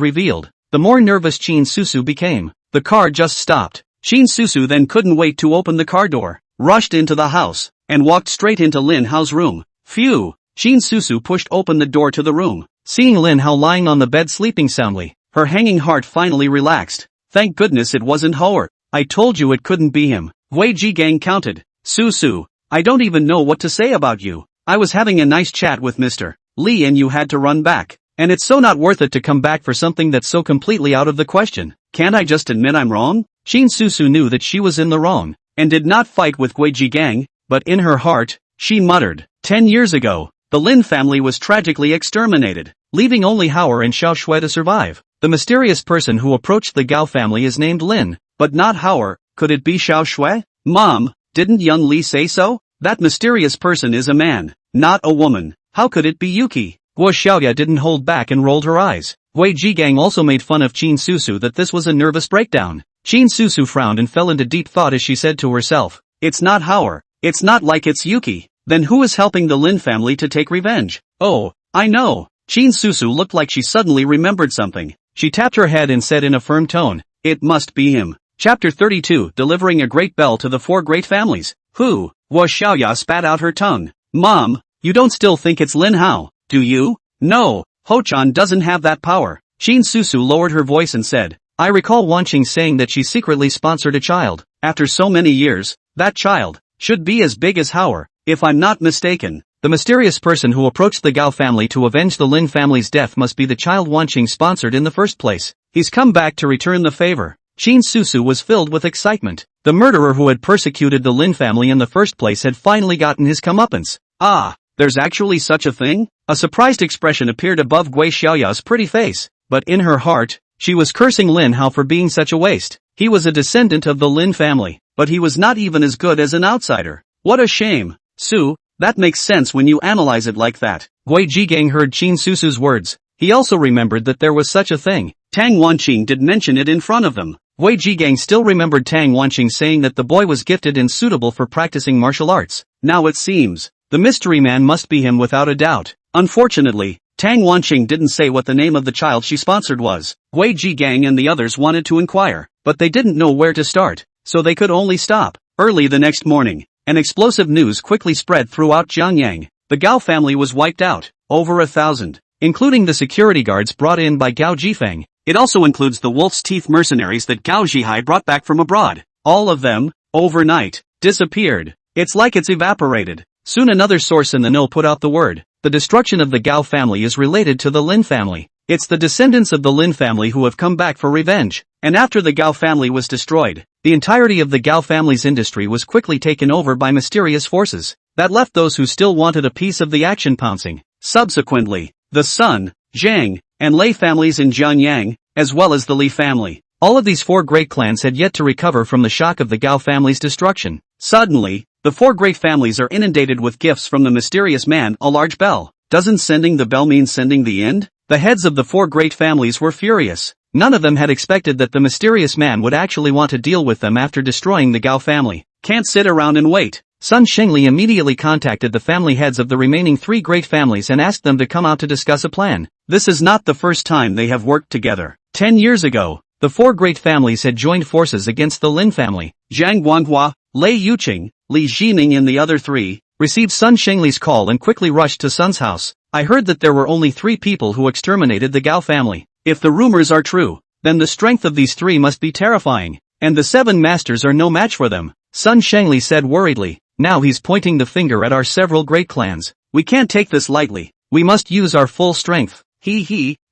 revealed, the more nervous Chin Susu became. The car just stopped. Chin Susu then couldn't wait to open the car door, rushed into the house, and walked straight into Lin Hao's room. Phew! Chin Susu pushed open the door to the room. Seeing Lin Hao lying on the bed sleeping soundly, her hanging heart finally relaxed. Thank goodness it wasn't Howard. I told you it couldn't be him. Wei Jiangyang counted. "Susu, I don't even know what to say about you. I was having a nice chat with Mr. Li and you had to run back. And it's so not worth it to come back for something that's so completely out of the question. Can't I just admit I'm wrong?" Chin Susu knew that she was in the wrong, and did not fight with Wei Jiangyang, but in her heart, she muttered, 10 years ago, the Lin family was tragically exterminated, leaving only Howard and Xiao Shui to survive. The mysterious person who approached the Gao family is named Lin, but not Howard. Could it be Xiao Shui? Mom, didn't young Li say so? That mysterious person is a man, not a woman. How could it be Yuki? Guo Xiaoya didn't hold back and rolled her eyes. Wei Jiangyang also made fun of Chin Susu that this was a nervous breakdown. Chin Susu frowned and fell into deep thought as she said to herself, "It's not Howard. It's not like it's Yuki. Then who is helping the Lin family to take revenge? Oh, I know." Chin Susu looked like she suddenly remembered something. She tapped her head and said in a firm tone, "It must be him." Chapter 32, Delivering a Great Bell to the Four Great Families. Who? Guo Xiaoya spat out her tongue. "Mom, you don't still think it's Lin Hao, do you?" "No, Ho-chan doesn't have that power." Chin Susu lowered her voice and said, "I recall Wanqing saying that she secretly sponsored a child. After so many years, that child should be as big as Howard, if I'm not mistaken. The mysterious person who approached the Gao family to avenge the Lin family's death must be the child Wanqing sponsored in the first place. He's come back to return the favor." Chin Susu was filled with excitement. The murderer who had persecuted the Lin family in the first place had finally gotten his comeuppance. Ah, there's actually such a thing? A surprised expression appeared above Gui Xiaoya's pretty face, but in her heart, she was cursing Lin Hao for being such a waste. He was a descendant of the Lin family, but he was not even as good as an outsider. What a shame. Su, that makes sense when you analyze it like that. Gui Jiangyang heard Chin Susu's words. He also remembered that there was such a thing. Tang Wanqing did mention it in front of them. Wei Jiangyang still remembered Tang Wanqing saying that the boy was gifted and suitable for practicing martial arts. Now it seems, The mystery man must be him without a doubt. Unfortunately, Tang Wanqing didn't say what the name of the child she sponsored was. Wei Jiangyang and the others wanted to inquire, but they didn't know where to start, so they could only stop. Early the next morning, an explosive news quickly spread throughout Jiangyang. The Gao family was wiped out, over 1,000, including the security guards brought in by Gao Jifeng. It also includes the wolf's teeth mercenaries that Gao Zhihai brought back from abroad. All of them, overnight, disappeared. It's like it's evaporated. Soon another source in the know put out the word. The destruction of the Gao family is related to the Lin family. It's the descendants of the Lin family who have come back for revenge. And after the Gao family was destroyed, the entirety of the Gao family's industry was quickly taken over by mysterious forces that left those who still wanted a piece of the action pouncing. Subsequently, the Sun, Zhang, and Lei families in Jiangyang, as well as the Li family. All of these four great clans had yet to recover from the shock of the Gao family's destruction. Suddenly, the four great families are inundated with gifts from the mysterious man, a large bell. Doesn't sending the bell mean sending the end? The heads of the four great families were furious. None of them had expected that the mysterious man would actually want to deal with them after destroying the Gao family. Can't sit around and wait. Sun Shengli immediately contacted the family heads of the remaining three great families and asked them to come out to discuss a plan. This is not the first time they have worked together. 10 years ago, the four great families had joined forces against the Lin family. Zhang Guanghua, Lei Yuqing, Li Jining and the other three received Sun Shengli's call and quickly rushed to Sun's house. I heard that there were only 3 people who exterminated the Gao family. If the rumors are true, then the strength of these 3 must be terrifying, and the 7 masters are no match for them. Sun Shengli said worriedly. Now he's pointing the finger at our several great clans. We can't take this lightly. We must use our full strength.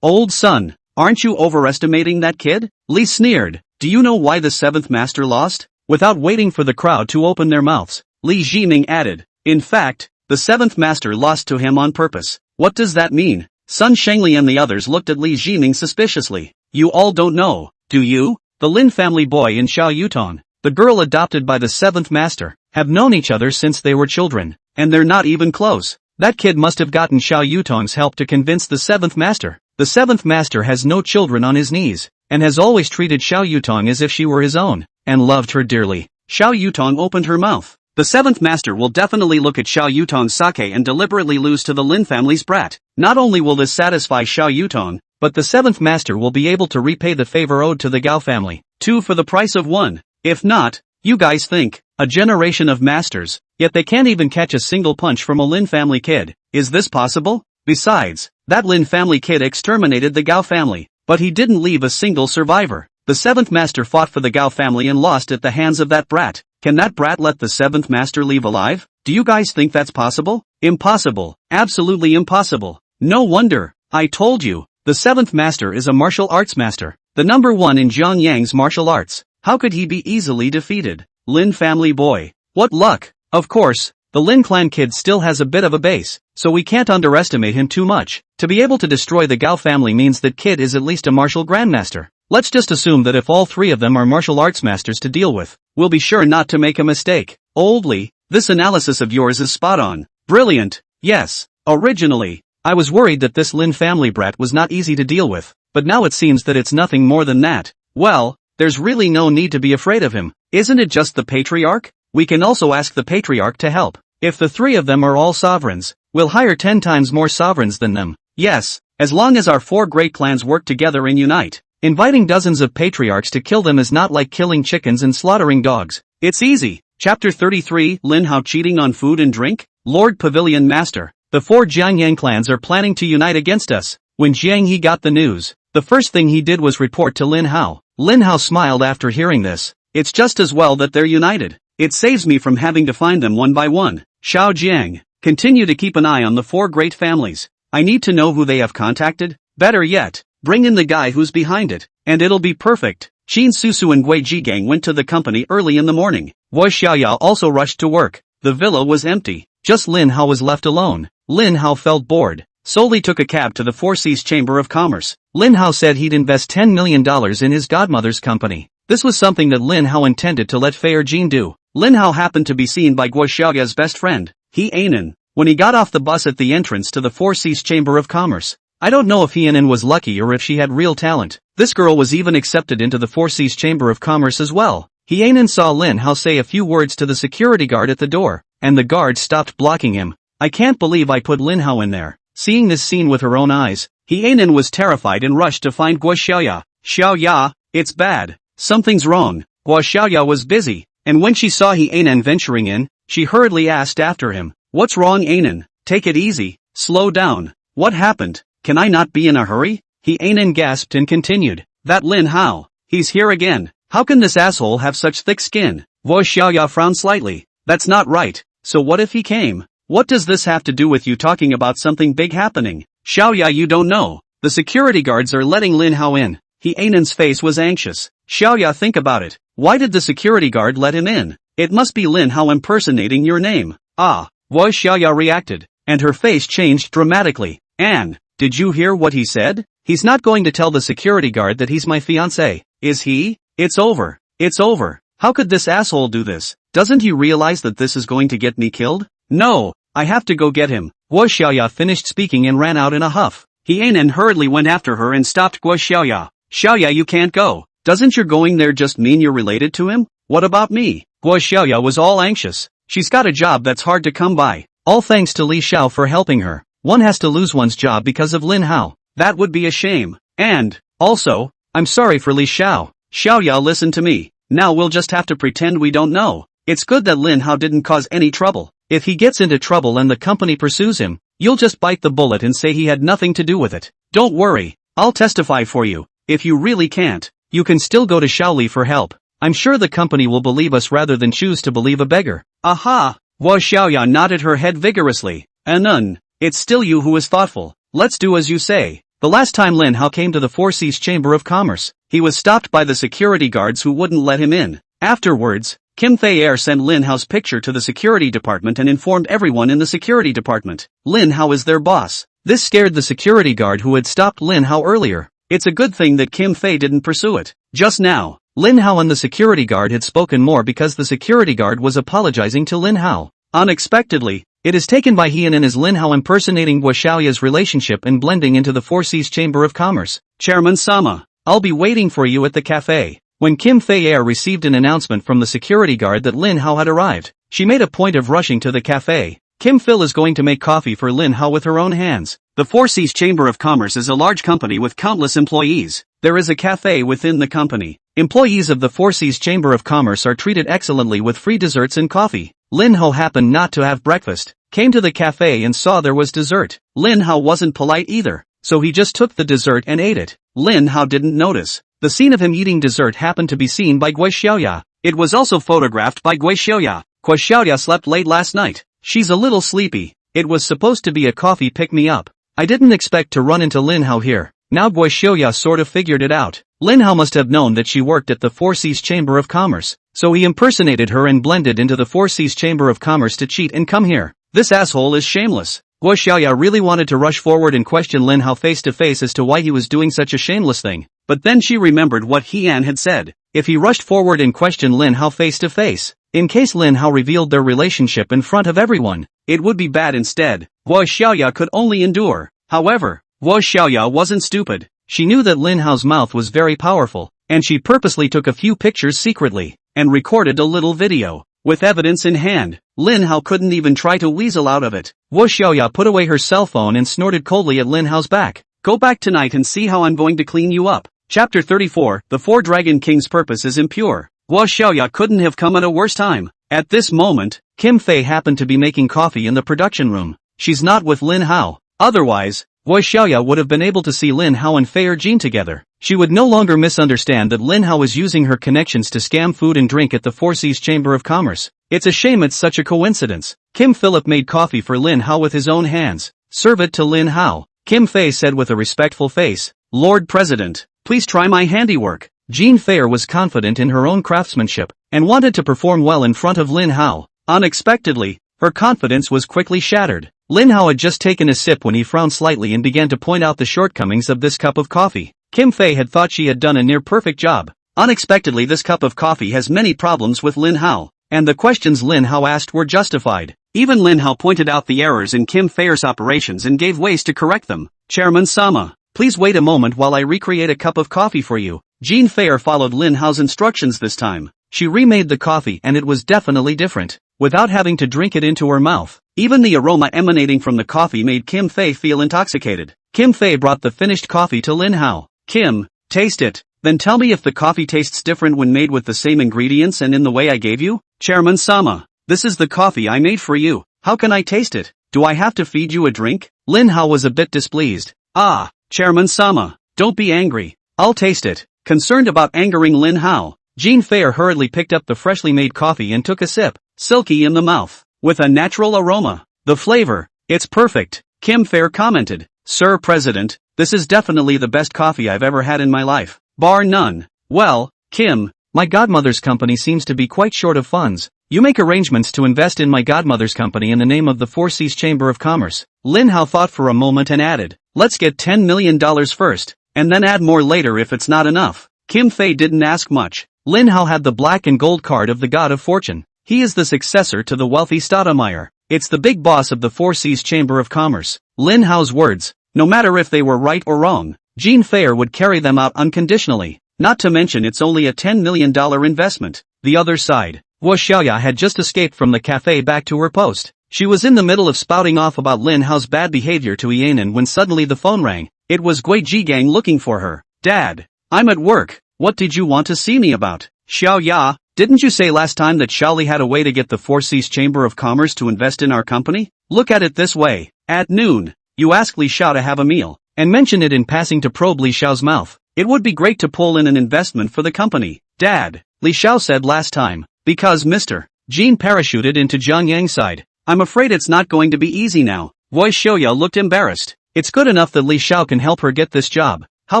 Old Sun, aren't you overestimating that kid? Li sneered. Do you know why the 7th master lost? Without waiting for the crowd to open their mouths, Li Jining added. In fact, the 7th master lost to him on purpose. What does that mean? Sun Shengli and the others looked at Li Jining suspiciously. You all don't know, do you? The Lin family boy and Xiao Yutong, the girl adopted by the 7th master, have known each other since they were children, and they're not even close. That kid must have gotten Xiao Yutong's help to convince the 7th master. The 7th master has no children on his knees, and has always treated Xiao Yutong as if she were his own, and loved her dearly. Xiao Yutong opened her mouth. The 7th master will definitely look at Xiao Yutong's sake and deliberately lose to the Lin family's brat. Not only will this satisfy Xiao Yutong, but the 7th master will be able to repay the favor owed to the Gao family. 2 for the price of 1. If not, you guys think, a generation of masters, yet they can't even catch a single punch from a Lin family kid. Is this possible? Besides, that Lin family kid exterminated the Gao family, but he didn't leave a single survivor. The 7th master fought for the Gao family and lost at the hands of that brat. Can that brat let the 7th master leave alive? Do you guys think that's possible? Impossible. Absolutely impossible. No wonder. I told you, the 7th master is a martial arts master, the number 1 in Jiangyang's martial arts. How could he be easily defeated? Lin family boy. What luck. Of course, the Lin clan kid still has a bit of a base, so we can't underestimate him too much. To be able to destroy the Gao family means that kid is at least a martial grandmaster. Let's just assume that if all 3 of them are martial arts masters to deal with, we'll be sure not to make a mistake. Old Li, this analysis of yours is spot on. Brilliant. Yes. Originally, I was worried that this Lin family brat was not easy to deal with, but now it seems that it's nothing more than that. Well, there's really no need to be afraid of him. Isn't it just the patriarch? We can also ask the patriarch to help. If the 3 of them are all sovereigns, we'll hire 10 times more sovereigns than them. Yes, as long as our 4 great clans work together and unite. Inviting dozens of patriarchs to kill them is not like killing chickens and slaughtering dogs. It's easy. Chapter 33, Lin Hao cheating on food and drink? Lord Pavilion Master, the 4 Jiangyang clans are planning to unite against us. When Jiang He got the news, the first thing he did was report to Lin Hao. Lin Hao smiled after hearing this. It's just as well that they're united. It saves me from having to find them one by one. Xiao Jiang, continue to keep an eye on the 4 great families. I need to know who they have contacted. Better yet, bring in the guy who's behind it, and it'll be perfect. Qin Susu and Gui Jigang went to the company early in the morning. Wei Xiaoyao also rushed to work. The villa was empty. Just Lin Hao was left alone. Lin Hao felt bored. Solely took a cab to the Four Seas Chamber of Commerce. Lin Hao said he'd invest $10 million in his godmother's company. This was something that Lin Hao intended to let Fei Erjin do. Lin Hao happened to be seen by Gui Xiaoya's best friend, He Anan, when he got off the bus at the entrance to the Four Seas Chamber of Commerce. I don't know if He Anan was lucky or if she had real talent. This girl was even accepted into the Four Seas Chamber of Commerce as well. He Anan saw Lin Hao say a few words to the security guard at the door, and the guard stopped blocking him. I can't believe I put Lin Hao in there. Seeing this scene with her own eyes, Hienan was terrified and rushed to find Guo Xiaoya. Xiaoya, it's bad. Something's wrong. Guo Xiaoya was busy, and when she saw Hienan venturing in, she hurriedly asked after him, "What's wrong, Hienan? Take it easy. Slow down. What happened? Can I not be in a hurry?" Hienan gasped and continued, "That Lin Hao. He's here again. How can this asshole have such thick skin?" Guo Xiaoya frowned slightly. "That's not right. So what if he came? What does this have to do with you talking about something big happening?" "Xiaoya, you don't know. The security guards are letting Lin Hao in." Hienan's face was anxious. "Xiaoya, think about it. Why did the security guard let him in? It must be Lin Hao impersonating your name." "Ah," Guo Xiaoya reacted, and her face changed dramatically. "Anne, did you hear what he said? He's not going to tell the security guard that he's my fiancé, is he? It's over. It's over. How could this asshole do this? Doesn't he realize that this is going to get me killed? No, I have to go get him." Guo Xiaoya finished speaking and ran out in a huff. Hienan hurriedly went after her and stopped Guo Xiaoya. "Xiaoya, you can't go. Doesn't your going there just mean you're related to him? What about me?" Guo Xiaoya was all anxious. She's got a job that's hard to come by. All thanks to Li Xiao for helping her. One has to lose one's job because of Lin Hao. That would be a shame. And, also, I'm sorry for Li Xiao. Xiaoya, listen to me. Now we'll just have to pretend we don't know. It's good that Lin Hao didn't cause any trouble. If he gets into trouble and the company pursues him, you'll just bite the bullet and say he had nothing to do with it. Don't worry, I'll testify for you. If you really can't, you can still go to Shaoli for help. I'm sure the company will believe us rather than choose to believe a beggar. Aha! Guo Xiaoya nodded her head vigorously. Anun, it's still you who is thoughtful. Let's do as you say. The last time Lin Hao came to the Four Seas Chamber of Commerce, he was stopped by the security guards who wouldn't let him in. Afterwards, Kim Fei-er sent Lin Hao's picture to the security department and informed everyone in the security department. Lin Hao is their boss. This scared the security guard who had stopped Lin Hao earlier. It's a good thing that Kim Fei didn't pursue it. Just now, Lin Hao and the security guard had spoken more because the security guard was apologizing to Lin Hao. Unexpectedly, it is taken by Hienan as Lin Hao impersonating Guo Xiaoya's relationship and blending into the Four Seas Chamber of Commerce. Chairman Sama, I'll be waiting for you at the cafe. When Kim Fei-er received an announcement from the security guard that Lin Hao had arrived, she made a point of rushing to the cafe. Kim Phil is going to make coffee for Lin Hao with her own hands. The Four Seas Chamber of Commerce is a large company with countless employees. There is a cafe within the company. Employees of the Four Seas Chamber of Commerce are treated excellently with free desserts and coffee. Lin Hao happened not to have breakfast, came to the cafe and saw there was dessert. Lin Hao wasn't polite either, so he just took the dessert and ate it. Lin Hao didn't notice. The scene of him eating dessert happened to be seen by Guo Xiaoya. It was also photographed by Guo Xiaoya. Guo Xiaoya slept late last night. She's a little sleepy. It was supposed to be a coffee pick-me-up. I didn't expect to run into Lin Hao here. Now Guo Xiaoya sort of figured it out. Lin Hao must have known that she worked at the Four Seas Chamber of Commerce, so he impersonated her and blended into the Four Seas Chamber of Commerce to cheat and come here. This asshole is shameless. Guo Xiaoya really wanted to rush forward and question Lin Hao face to face as to why he was doing such a shameless thing. But then she remembered what Hienan had said. If he rushed forward and questioned Lin Hao face to face, in case Lin Hao revealed their relationship in front of everyone, it would be bad instead. Guo Xiaoya could only endure. However, Guo Xiaoya wasn't stupid. She knew that Lin Hao's mouth was very powerful, and she purposely took a few pictures secretly, and recorded a little video. With evidence in hand, Lin Hao couldn't even try to weasel out of it. Guo Xiaoya put away her cell phone and snorted coldly at Lin Hao's back. Go back tonight and see how I'm going to clean you up. Chapter 34, The Four Dragon King's Purpose is Impure. Guo Xiaoya couldn't have come at a worse time. At this moment, Kim Fei happened to be making coffee in the production room. She's not with Lin Hao. Otherwise, Guo Xiaoya would have been able to see Lin Hao and Fei Erjin together. She would no longer misunderstand that Lin Hao was using her connections to scam food and drink at the Four Seas Chamber of Commerce. It's a shame it's such a coincidence. Kim Philip made coffee for Lin Hao with his own hands. Serve it to Lin Hao. Kim Fei said with a respectful face. Lord President, please try my handiwork. Jean Fei was confident in her own craftsmanship, and wanted to perform well in front of Lin Hao. Unexpectedly, her confidence was quickly shattered. Lin Hao had just taken a sip when he frowned slightly and began to point out the shortcomings of this cup of coffee. Kim Fei had thought she had done a near-perfect job. Unexpectedly, this cup of coffee has many problems with Lin Hao, and the questions Lin Hao asked were justified. Even Lin Hao pointed out the errors in Kim Fei's operations and gave ways to correct them. Chairman Sama, please wait a moment while I recreate a cup of coffee for you. Jean Fei followed Lin Hao's instructions this time. She remade the coffee and it was definitely different. without having to drink it into her mouth. Even the aroma emanating from the coffee made Kim Fei feel intoxicated. Kim Fei brought the finished coffee to Lin Hao. Kim, taste it. Then tell me if the coffee tastes different when made with the same ingredients and in the way I gave you? Chairman Sama, this is the coffee I made for you. How can I taste it? Do I have to feed you a drink? Lin Hao was a bit displeased. Ah, Chairman Sama, don't be angry. I'll taste it. Concerned about angering Lin Hao, Jean Fair hurriedly picked up the freshly made coffee and took a sip, silky in the mouth, with a natural aroma. The flavor, it's perfect, Kim Fair commented. Sir President, this is definitely the best coffee I've ever had in my life, bar none. Well, Kim, my godmother's company seems to be quite short of funds. You make arrangements to invest in my godmother's company in the name of the Four Seas Chamber of Commerce. Lin Hao thought for a moment and added, let's get $10 million first, and then add more later if it's not enough. Kim Fei didn't ask much. Lin Hao had the black and gold card of the God of Fortune. He is the successor to the wealthy Stoudemire. It's the big boss of the Four Seas Chamber of Commerce. Lin Hao's words, no matter if they were right or wrong, Jean Fair would carry them out unconditionally. Not to mention it's only a $10 million investment. The other side, Wu Xiaoya had just escaped from the cafe back to her post. She was in the middle of spouting off about Lin Hao's bad behavior to Yanan when suddenly the phone rang. It was Gui Jiangyang looking for her. Dad, I'm at work. What did you want to see me about? Xiaoya, didn't you say last time that Xiaoli had a way to get the Four Seas Chamber of Commerce to invest in our company? Look at it this way. At noon, you ask Li Xiao to have a meal, and mention it in passing to probe Li Xiao's mouth. It would be great to pull in an investment for the company. Dad, Li Xiao said last time, because Mr. Jean parachuted into Jiangyang's side. I'm afraid it's not going to be easy now. Wei Xiaoya looked embarrassed. It's good enough that Li Xiao can help her get this job. How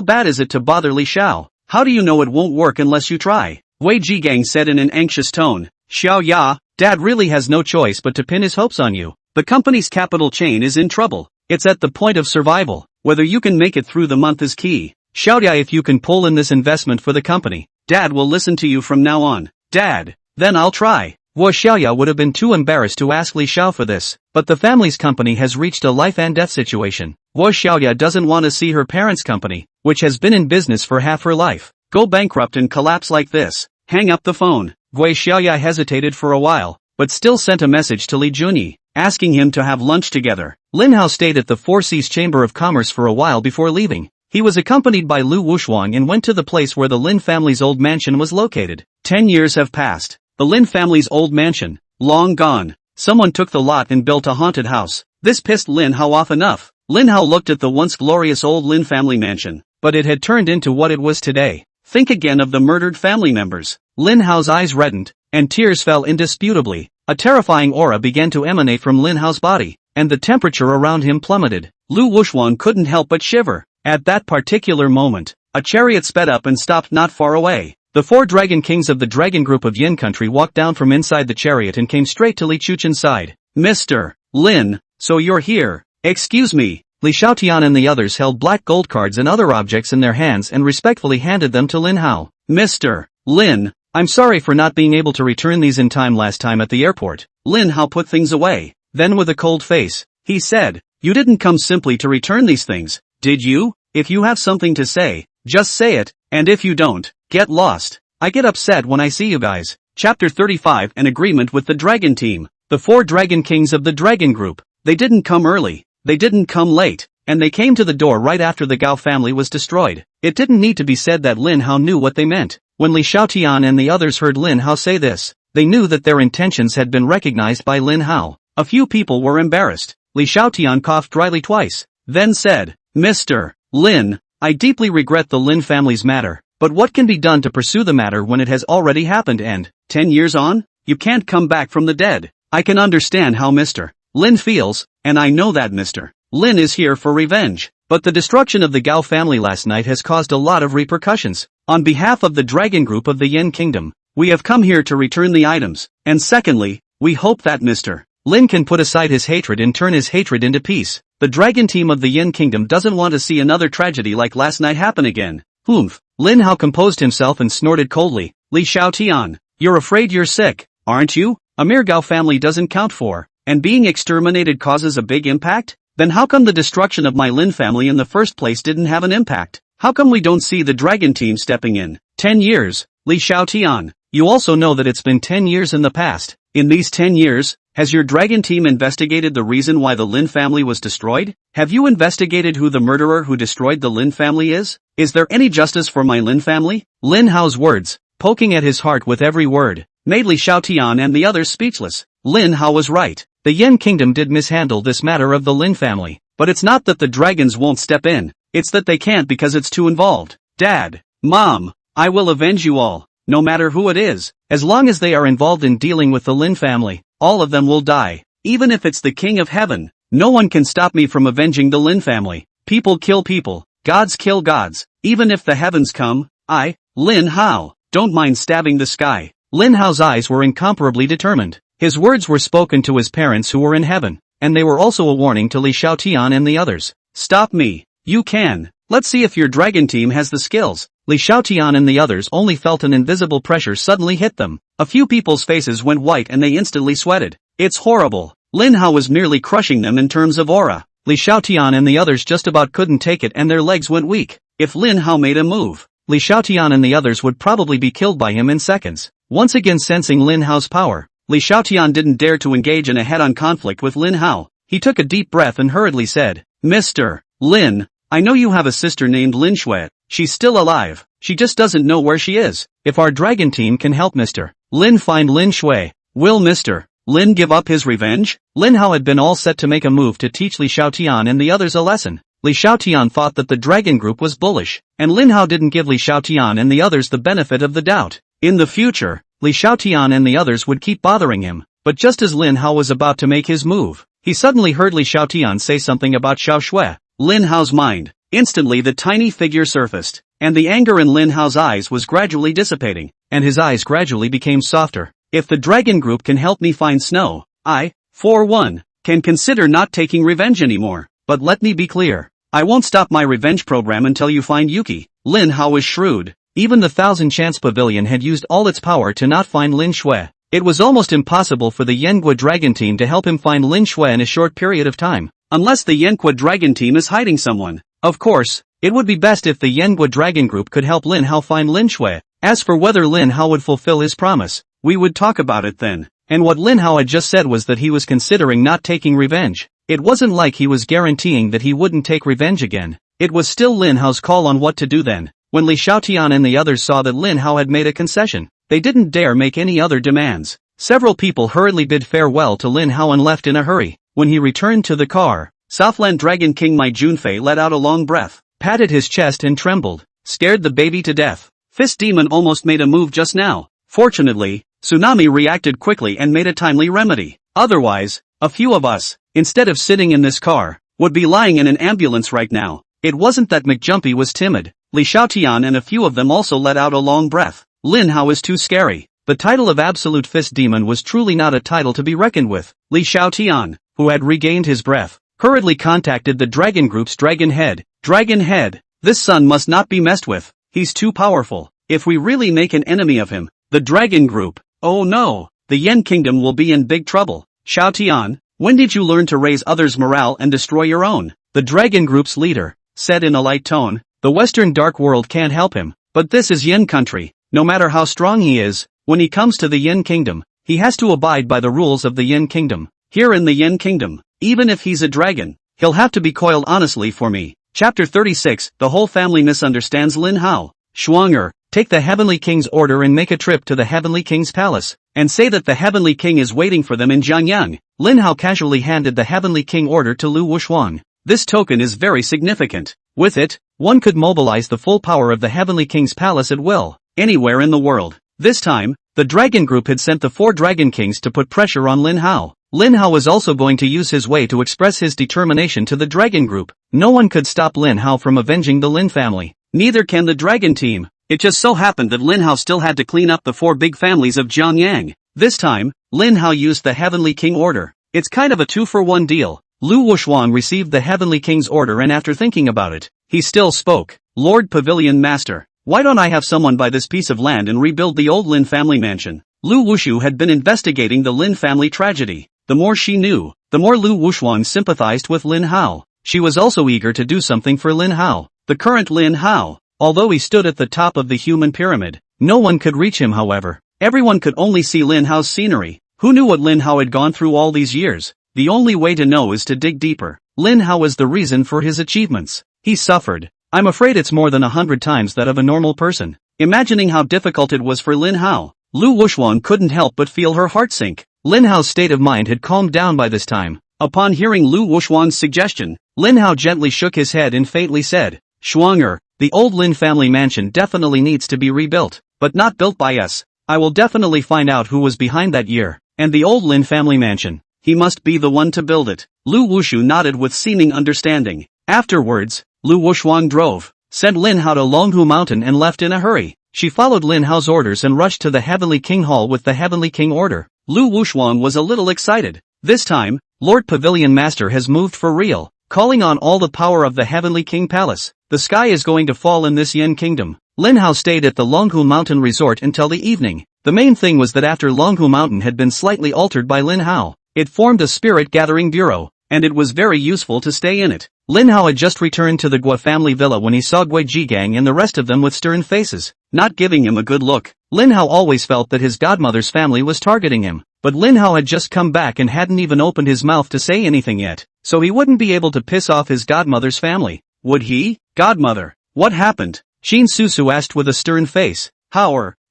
bad is it to bother Li Xiao? How do you know it won't work unless you try? Wei Jigang said in an anxious tone. Xiaoya, Dad really has no choice but to pin his hopes on you. The company's capital chain is in trouble. It's at the point of survival. Whether you can make it through the month is key. Xiaoya, if you can pull in this investment for the company, Dad will listen to you from now on. Dad, then I'll try. Wu Xiaoya would have been too embarrassed to ask Li Xiao for this, but the family's company has reached a life and death situation. Wu Xiaoya doesn't want to see her parents' company, which has been in business for half her life, go bankrupt and collapse like this. Hang up the phone. Wei Xiaoya hesitated for a while, but still sent a message to Li Junyi, asking him to have lunch together. Lin Hao stayed at the Four Seas Chamber of Commerce for a while before leaving. He was accompanied by Lu Wushuang and went to the place where the Lin family's old mansion was located. 10 years have passed. The Lin family's old mansion, long gone. Someone took the lot and built a haunted house. This pissed Lin Hao off enough. Lin Hao looked at the once glorious old Lin family mansion, but it had turned into what it was today. Think again of the murdered family members. Lin Hao's eyes reddened, and tears fell indisputably. A terrifying aura began to emanate from Lin Hao's body, and the temperature around him plummeted. Lu Wushuang couldn't help but shiver. At that particular moment, a chariot sped up and stopped not far away. The 4 dragon kings of the dragon group of Yin country walked down from inside the chariot and came straight to Li Chuchen's side. Mr. Lin, so you're here. Excuse me. Li Xiaotian and the others held black gold cards and other objects in their hands and respectfully handed them to Lin Hao. Mr. Lin, I'm sorry for not being able to return these in time last time at the airport. Lin Hao put things away. Then with a cold face, he said, you didn't come simply to return these things, did you? If you have something to say, just say it, and if you don't, get lost. I get upset when I see you guys. Chapter 35 An agreement with the dragon team. The 4 dragon kings of the dragon group. They didn't come early. They didn't come late. And they came to the door right after the Gao family was destroyed. It didn't need to be said that Lin Hao knew what they meant. When Li Xiaotian and the others heard Lin Hao say this, they knew that their intentions had been recognized by Lin Hao. A few people were embarrassed. Li Xiaotian coughed dryly twice, then said, Mr. Lin, I deeply regret the Lin family's matter, but what can be done to pursue the matter when it has already happened and, 10 years on? You can't come back from the dead. I can understand how Mr. Lin feels, and I know that Mr. Lin is here for revenge. But the destruction of the Gao family last night has caused a lot of repercussions. On behalf of the dragon group of the Yin kingdom, we have come here to return the items, and secondly, we hope that Mr. Lin can put aside his hatred and turn his hatred into peace. The dragon team of the Yin kingdom doesn't want to see another tragedy like last night happen again. Humph. Lin Hao composed himself and snorted coldly. Li Xiaotian, you're afraid you're sick, aren't you? A mere Gao family doesn't count for, and being exterminated causes a big impact? Then how come the destruction of my Lin family in the first place didn't have an impact? How come we don't see the dragon team stepping in? 10 years. Li Xiaotian, you also know that it's been 10 years in the past. In these 10 years, has your dragon team investigated the reason why the Lin family was destroyed? Have you investigated who the murderer who destroyed the Lin family is? Is there any justice for my Lin family? Lin Hao's words, poking at his heart with every word, made Li Xiaotian and the others speechless. Lin Hao was right. The Yan kingdom did mishandle this matter of the Lin family. But it's not that the dragons won't step in, it's that they can't because it's too involved. Dad, Mom, I will avenge you all, no matter who it is. As long as they are involved in dealing with the Lin family, all of them will die. Even if it's the King of Heaven, no one can stop me from avenging the Lin family. People kill people, gods kill gods. Even if the heavens come, I, Lin Hao, don't mind stabbing the sky. Lin Hao's eyes were incomparably determined. His words were spoken to his parents who were in heaven, and they were also a warning to Li Xiaotian and the others. Stop me. You can. Let's see if your dragon team has the skills. Li Xiaotian and the others only felt an invisible pressure suddenly hit them. A few people's faces went white and they instantly sweated. It's horrible. Lin Hao was merely crushing them in terms of aura. Li Xiaotian and the others just about couldn't take it and their legs went weak. If Lin Hao made a move, Li Xiaotian and the others would probably be killed by him in seconds. Once again sensing Lin Hao's power, Li Xiaotian didn't dare to engage in a head-on conflict with Lin Hao. He took a deep breath and hurriedly said, Mr. Lin, I know you have a sister named Lin Shui. She's still alive. She just doesn't know where she is. If our dragon team can help Mr. Lin find Lin Shui, will Mr. Lin give up his revenge? Lin Hao had been all set to make a move to teach Li Xiaotian and the others a lesson. Li Xiaotian thought that the dragon group was bullish, and Lin Hao didn't give Li Xiaotian and the others the benefit of the doubt. In the future, Li Xiaotian and the others would keep bothering him, but just as Lin Hao was about to make his move, he suddenly heard Li Xiaotian say something about Xiao Shui. Lin Hao's mind. Instantly the tiny figure surfaced, and the anger in Lin Hao's eyes was gradually dissipating, and his eyes gradually became softer. If the dragon group can help me find Snow, I, for one, can consider not taking revenge anymore. But let me be clear. I won't stop my revenge program until you find Yuki. Lin Hao was shrewd. Even the Thousand Chance Pavilion had used all its power to not find Lin Shui. It was almost impossible for the Yanqua dragon team to help him find Lin Shui in a short period of time. Unless the Yanqua dragon team is hiding someone. Of course, it would be best if the Yanqua dragon group could help Lin Hao find Lin Shui. As for whether Lin Hao would fulfill his promise, we would talk about it then. And what Lin Hao had just said was that he was considering not taking revenge. It wasn't like he was guaranteeing that he wouldn't take revenge again. It was still Lin Hao's call on what to do then. When Li Xiaotian and the others saw that Lin Hao had made a concession, they didn't dare make any other demands. Several people hurriedly bid farewell to Lin Hao and left in a hurry. When he returned to the car, Southland Dragon King Mai Junfei let out a long breath, patted his chest and trembled, scared the baby to death. Fist Demon almost made a move just now. Fortunately, Tsunami reacted quickly and made a timely remedy. Otherwise, a few of us, instead of sitting in this car, would be lying in an ambulance right now. It wasn't that McJumpy was timid. Li Xiaotian and a few of them also let out a long breath. Lin Hao is too scary. The title of Absolute Fist Demon was truly not a title to be reckoned with. Li Xiaotian, who had regained his breath, hurriedly contacted the dragon group's dragon head. Dragon head, this son must not be messed with. He's too powerful. If we really make an enemy of him, the dragon group, oh no, the Yen kingdom will be in big trouble. Xiaotian, when did you learn to raise others' morale and destroy your own? The dragon group's leader said in a light tone. The Western Dark World can't help him, but this is Yen country. No matter how strong he is, when he comes to the Yen kingdom, he has to abide by the rules of the Yen kingdom. Here in the Yen kingdom, even if he's a dragon, he'll have to be coiled honestly for me. Chapter 36, The whole family misunderstands Lin Hao. Shuanger, take the Heavenly King's order and make a trip to the Heavenly King's palace, and say that the Heavenly King is waiting for them in Jiangyang. Lin Hao casually handed the Heavenly King order to Lu Wushuang. This token is very significant. With it, one could mobilize the full power of the Heavenly King's palace at will, anywhere in the world. This time, the dragon group had sent the 4 dragon kings to put pressure on Lin Hao. Lin Hao was also going to use his way to express his determination to the dragon group. No one could stop Lin Hao from avenging the Lin family. Neither can the dragon team. It just so happened that Lin Hao still had to clean up the 4 big families of Jiangyang. This time, Lin Hao used the Heavenly King order. It's kind of a 2-for-1 deal. Lu Wushuang received the Heavenly King's order and after thinking about it, he still spoke. Lord Pavilion Master, why don't I have someone buy this piece of land and rebuild the old Lin family mansion? Lu Wushu had been investigating the Lin family tragedy. The more she knew, the more Lu Wushuang sympathized with Lin Hao. She was also eager to do something for Lin Hao. The current Lin Hao, although he stood at the top of the human pyramid, no one could reach him however. Everyone could only see Lin Hao's scenery. Who knew what Lin Hao had gone through all these years? The only way to know is to dig deeper. Lin Hao was the reason for his achievements. He suffered. I'm afraid it's more than 100 times that of a normal person. Imagining how difficult it was for Lin Hao, Lu Wuxuan couldn't help but feel her heart sink. Lin Hao's state of mind had calmed down by this time. Upon hearing Lu Wuxuan's suggestion, Lin Hao gently shook his head and faintly said, Shuang the old Lin family mansion definitely needs to be rebuilt, but not built by us. I will definitely find out who was behind that year. And the old Lin family mansion. He must be the one to build it. Lu Wushu nodded with seeming understanding. Afterwards, Lu Wuxuan drove, sent Lin Hao to Longhu Mountain and left in a hurry. She followed Lin Hao's orders and rushed to the Heavenly King Hall with the Heavenly King order. Lu Wuxuan was a little excited. This time, Lord Pavilion Master has moved for real, calling on all the power of the Heavenly King Palace. The sky is going to fall in this Yen Kingdom. Lin Hao stayed at the Longhu Mountain Resort until the evening. The main thing was that after Longhu Mountain had been slightly altered by Lin Hao, it formed a spirit-gathering bureau, and it was very useful to stay in it. Lin Hao had just returned to the Gua family villa when he saw Gui Jiangyang and the rest of them with stern faces, not giving him a good look. Lin Hao always felt that his godmother's family was targeting him, but Lin Hao had just come back and hadn't even opened his mouth to say anything yet, so he wouldn't be able to piss off his godmother's family. Would he? Godmother, what happened? Xin Susu asked with a stern face.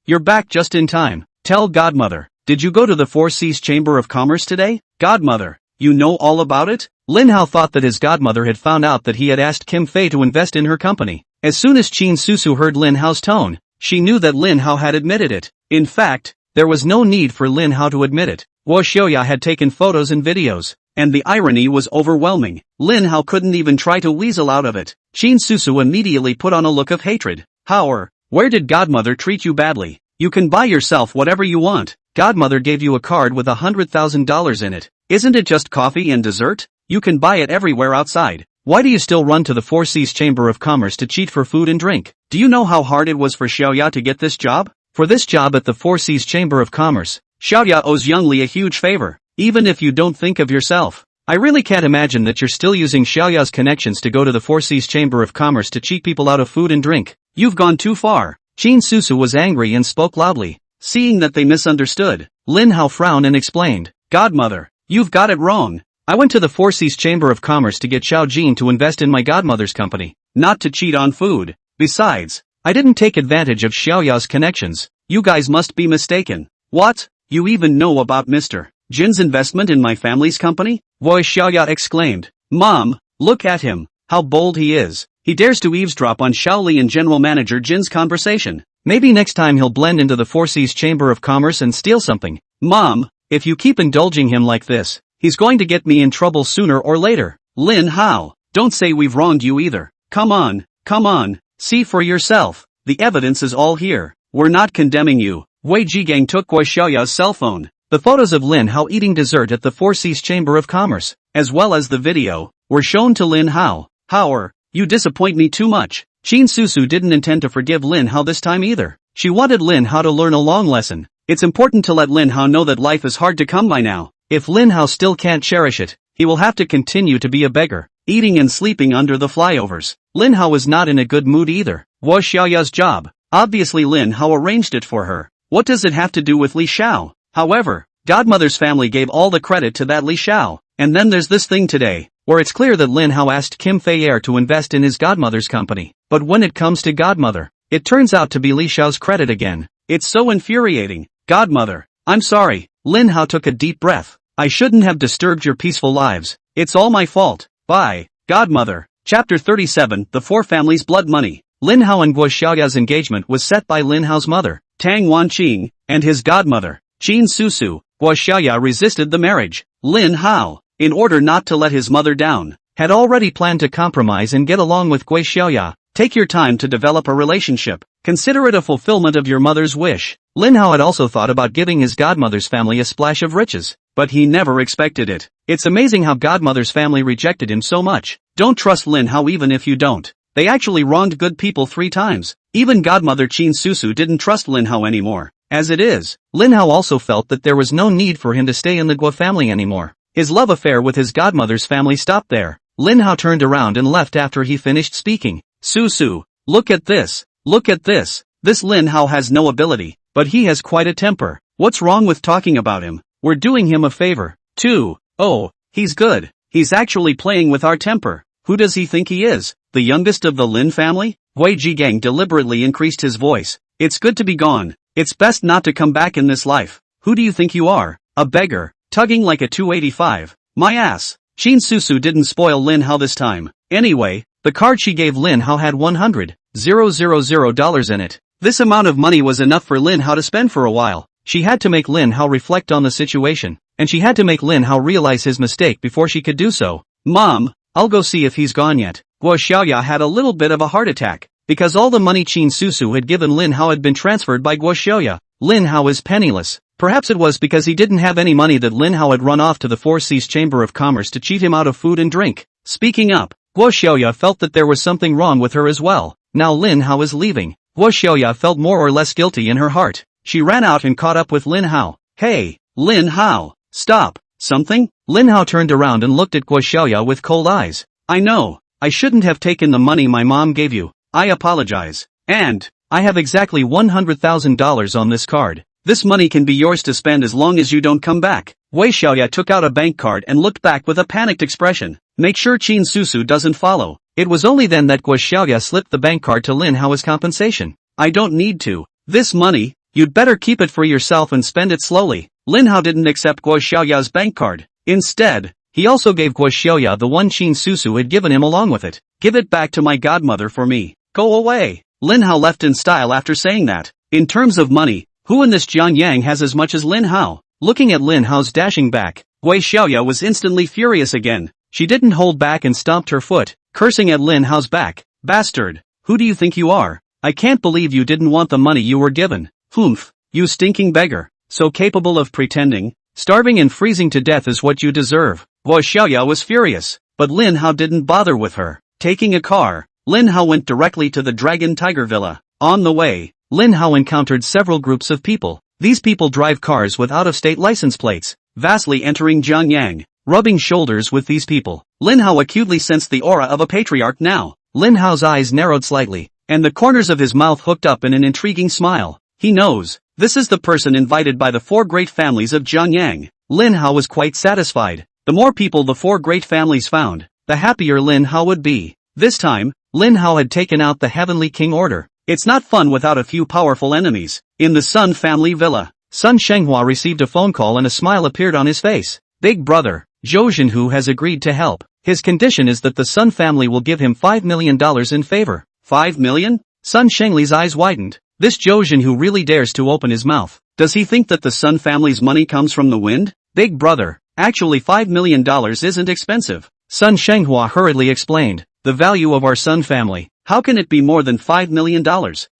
You're back just in time. Tell Godmother, did you go to the Four Seas Chamber of Commerce today? Godmother, you know all about it? Lin Hao thought that his godmother had found out that he had asked Kim Fei to invest in her company. As soon as Xin Susu heard Lin Hao's tone, she knew that Lin Hao had admitted it. In fact, there was no need for Lin Hao to admit it. Guo Xiaoya had taken photos and videos, and the irony was overwhelming. Lin Hao couldn't even try to weasel out of it. Xin Susu immediately put on a look of hatred. Where did Godmother treat you badly? You can buy yourself whatever you want. Godmother gave you a card with $100,000 in it. Isn't it just coffee and dessert? You can buy it everywhere outside. Why do you still run to the Four Seas Chamber of Commerce to cheat for food and drink? Do you know how hard it was for Xiaoya to get this job? For this job at the Four Seas Chamber of Commerce, Xiaoya owes Young Li a huge favor, even if you don't think of yourself. I really can't imagine that you're still using Xiaoya's connections to go to the Four Seas Chamber of Commerce to cheat people out of food and drink. You've gone too far. Xin Susu was angry and spoke loudly. Seeing that they misunderstood, Lin Hao frowned and explained, Godmother, you've got it wrong. I went to the Four Seas Chamber of Commerce to get Xiao Jin to invest in my godmother's company, not to cheat on food. Besides, I didn't take advantage of Xiaoya's connections. You guys must be mistaken. What? You even know about Mr. Jin's investment in my family's company? Voice Xiaoya exclaimed. Mom, look at him. How bold he is. He dares to eavesdrop on Shaoli and General Manager Jin's conversation. Maybe next time he'll blend into the Four Seas Chamber of Commerce and steal something. Mom, if you keep indulging him like this, he's going to get me in trouble sooner or later. Lin Hao, don't say we've wronged you either. Come on, see for yourself. The evidence is all here. We're not condemning you. Wei Jigang took Gui Xiaoya's cell phone. The photos of Lin Hao eating dessert at the Four Seas Chamber of Commerce, as well as the video, were shown to Lin Hao. You disappoint me too much. Xin Susu didn't intend to forgive Lin Hao this time either. She wanted Lin Hao to learn a long lesson. It's important to let Lin Hao know that life is hard to come by now. If Lin Hao still can't cherish it, he will have to continue to be a beggar, eating and sleeping under the flyovers. Lin Hao was not in a good mood either. Was Xiaoya's job. Obviously Lin Hao arranged it for her. What does it have to do with Li Xiao? However, Godmother's family gave all the credit to that Li Xiao. And then there's this thing today, where it's clear that Lin Hao asked Kim Fei to invest in his godmother's company. But when it comes to Godmother, it turns out to be Li Xiao's credit again. It's so infuriating. Godmother, I'm sorry. Lin Hao took a deep breath. I shouldn't have disturbed your peaceful lives. It's all my fault. Bye. Godmother. Chapter 37, The Four Families' Blood Money. Lin Hao and Guo Xiaoya's engagement was set by Lin Hao's mother, Tang Wanqing, and his godmother, Xin Susu. Guo Xiaoya resisted the marriage. Lin Hao, in order not to let his mother down, had already planned to compromise and get along with Gui Xiaoya. Take your time to develop a relationship. Consider it a fulfillment of your mother's wish. Lin Hao had also thought about giving his godmother's family a splash of riches, but he never expected it. It's amazing how godmother's family rejected him so much. Don't trust Lin Hao even if you don't. They actually wronged good people 3 times. Even godmother Xin Susu didn't trust Lin Hao anymore. As it is, Lin Hao also felt that there was no need for him to stay in the Guo family anymore. His love affair with his godmother's family stopped there. Lin Hao turned around and left after he finished speaking. Susu, look at this. Look at this. This Lin Hao has no ability, but he has quite a temper. What's wrong with talking about him? we're doing him a favor. 2. Oh, he's good. He's actually playing with our temper. Who does he think he is? The youngest of the Lin family? Wei Jiangyang deliberately increased his voice. It's good to be gone. It's best not to come back in this life. Who do you think you are? A beggar, tugging like a 285. My ass. Qin Susu didn't spoil Lin Hao this time. Anyway, the card she gave Lin Hao had $100,000 in it. This amount of money was enough for Lin Hao to spend for a while. She had to make Lin Hao reflect on the situation, and she had to make Lin Hao realize his mistake before she could do so. Mom, I'll go see if he's gone yet. Guo Xiaoya had a little bit of a heart attack, because all the money Qin Susu had given Lin Hao had been transferred by Guo Xiaoya. Lin Hao is penniless. Perhaps it was because he didn't have any money that Lin Hao had run off to the Four Seas Chamber of Commerce to cheat him out of food and drink. Speaking up, Guo Xiaoya felt that there was something wrong with her as well. Now Lin Hao is leaving. Guo Xiaoya felt more or less guilty in her heart. She ran out and caught up with Lin Hao. Hey, Lin Hao, stop. Something? Lin Hao turned around and looked at Guo Xiaoya with cold eyes. I know, I shouldn't have taken the money my mom gave you. I apologize. And, I have exactly $100,000 on this card. This money can be yours to spend as long as you don't come back. Wei Xiaoya took out a bank card and looked back with a panicked expression. Make sure Qin Susu doesn't follow. It was only then that Guo Xiaoya slipped the bank card to Lin Hao as compensation. I don't need to. This money, you'd better keep it for yourself and spend it slowly. Lin Hao didn't accept Guo Xiaoya's bank card. Instead, he also gave Guo Xiaoya the one Qin Susu had given him along with it. Give it back to my godmother for me. Go away. Lin Hao left in style after saying that. In terms of money, who in this Jiangyang has as much as Lin Hao? Looking at Lin Hao's dashing back, Wei Xiaoya was instantly furious again. She didn't hold back and stomped her foot, cursing at Lin Hao's back. Bastard, who do you think you are? I can't believe you didn't want the money you were given. Humph, you stinking beggar. So capable of pretending, starving and freezing to death is what you deserve. Guo Xiaoya was furious, but Lin Hao didn't bother with her. Taking a car, Lin Hao went directly to the Dragon Tiger Villa. On the way, Lin Hao encountered several groups of people. These people drive cars with out-of-state license plates, vastly entering Jiangyang. Rubbing shoulders with these people, Lin Hao acutely sensed the aura of a patriarch now. Lin Hao's eyes narrowed slightly, and the corners of his mouth hooked up in an intriguing smile. He knows, this is the person invited by the four great families of Jiangyang. Lin Hao was quite satisfied. The more people the four great families found, the happier Lin Hao would be. This time, Lin Hao had taken out the Heavenly King Order. It's not fun without a few powerful enemies. In the Sun family villa, Sun Shenghua received a phone call and a smile appeared on his face. Big brother, Zhou Zhenhu has agreed to help. His condition is that the Sun family will give him $5 million in favor. 5 million? Sun Shengli's eyes widened. This Zhou Zhenhu really dares to open his mouth. Does he think that the Sun family's money comes from the wind? Big brother, actually $5 million isn't expensive. Sun Shenghua hurriedly explained. The value of our Sun family. How can it be more than $5 million?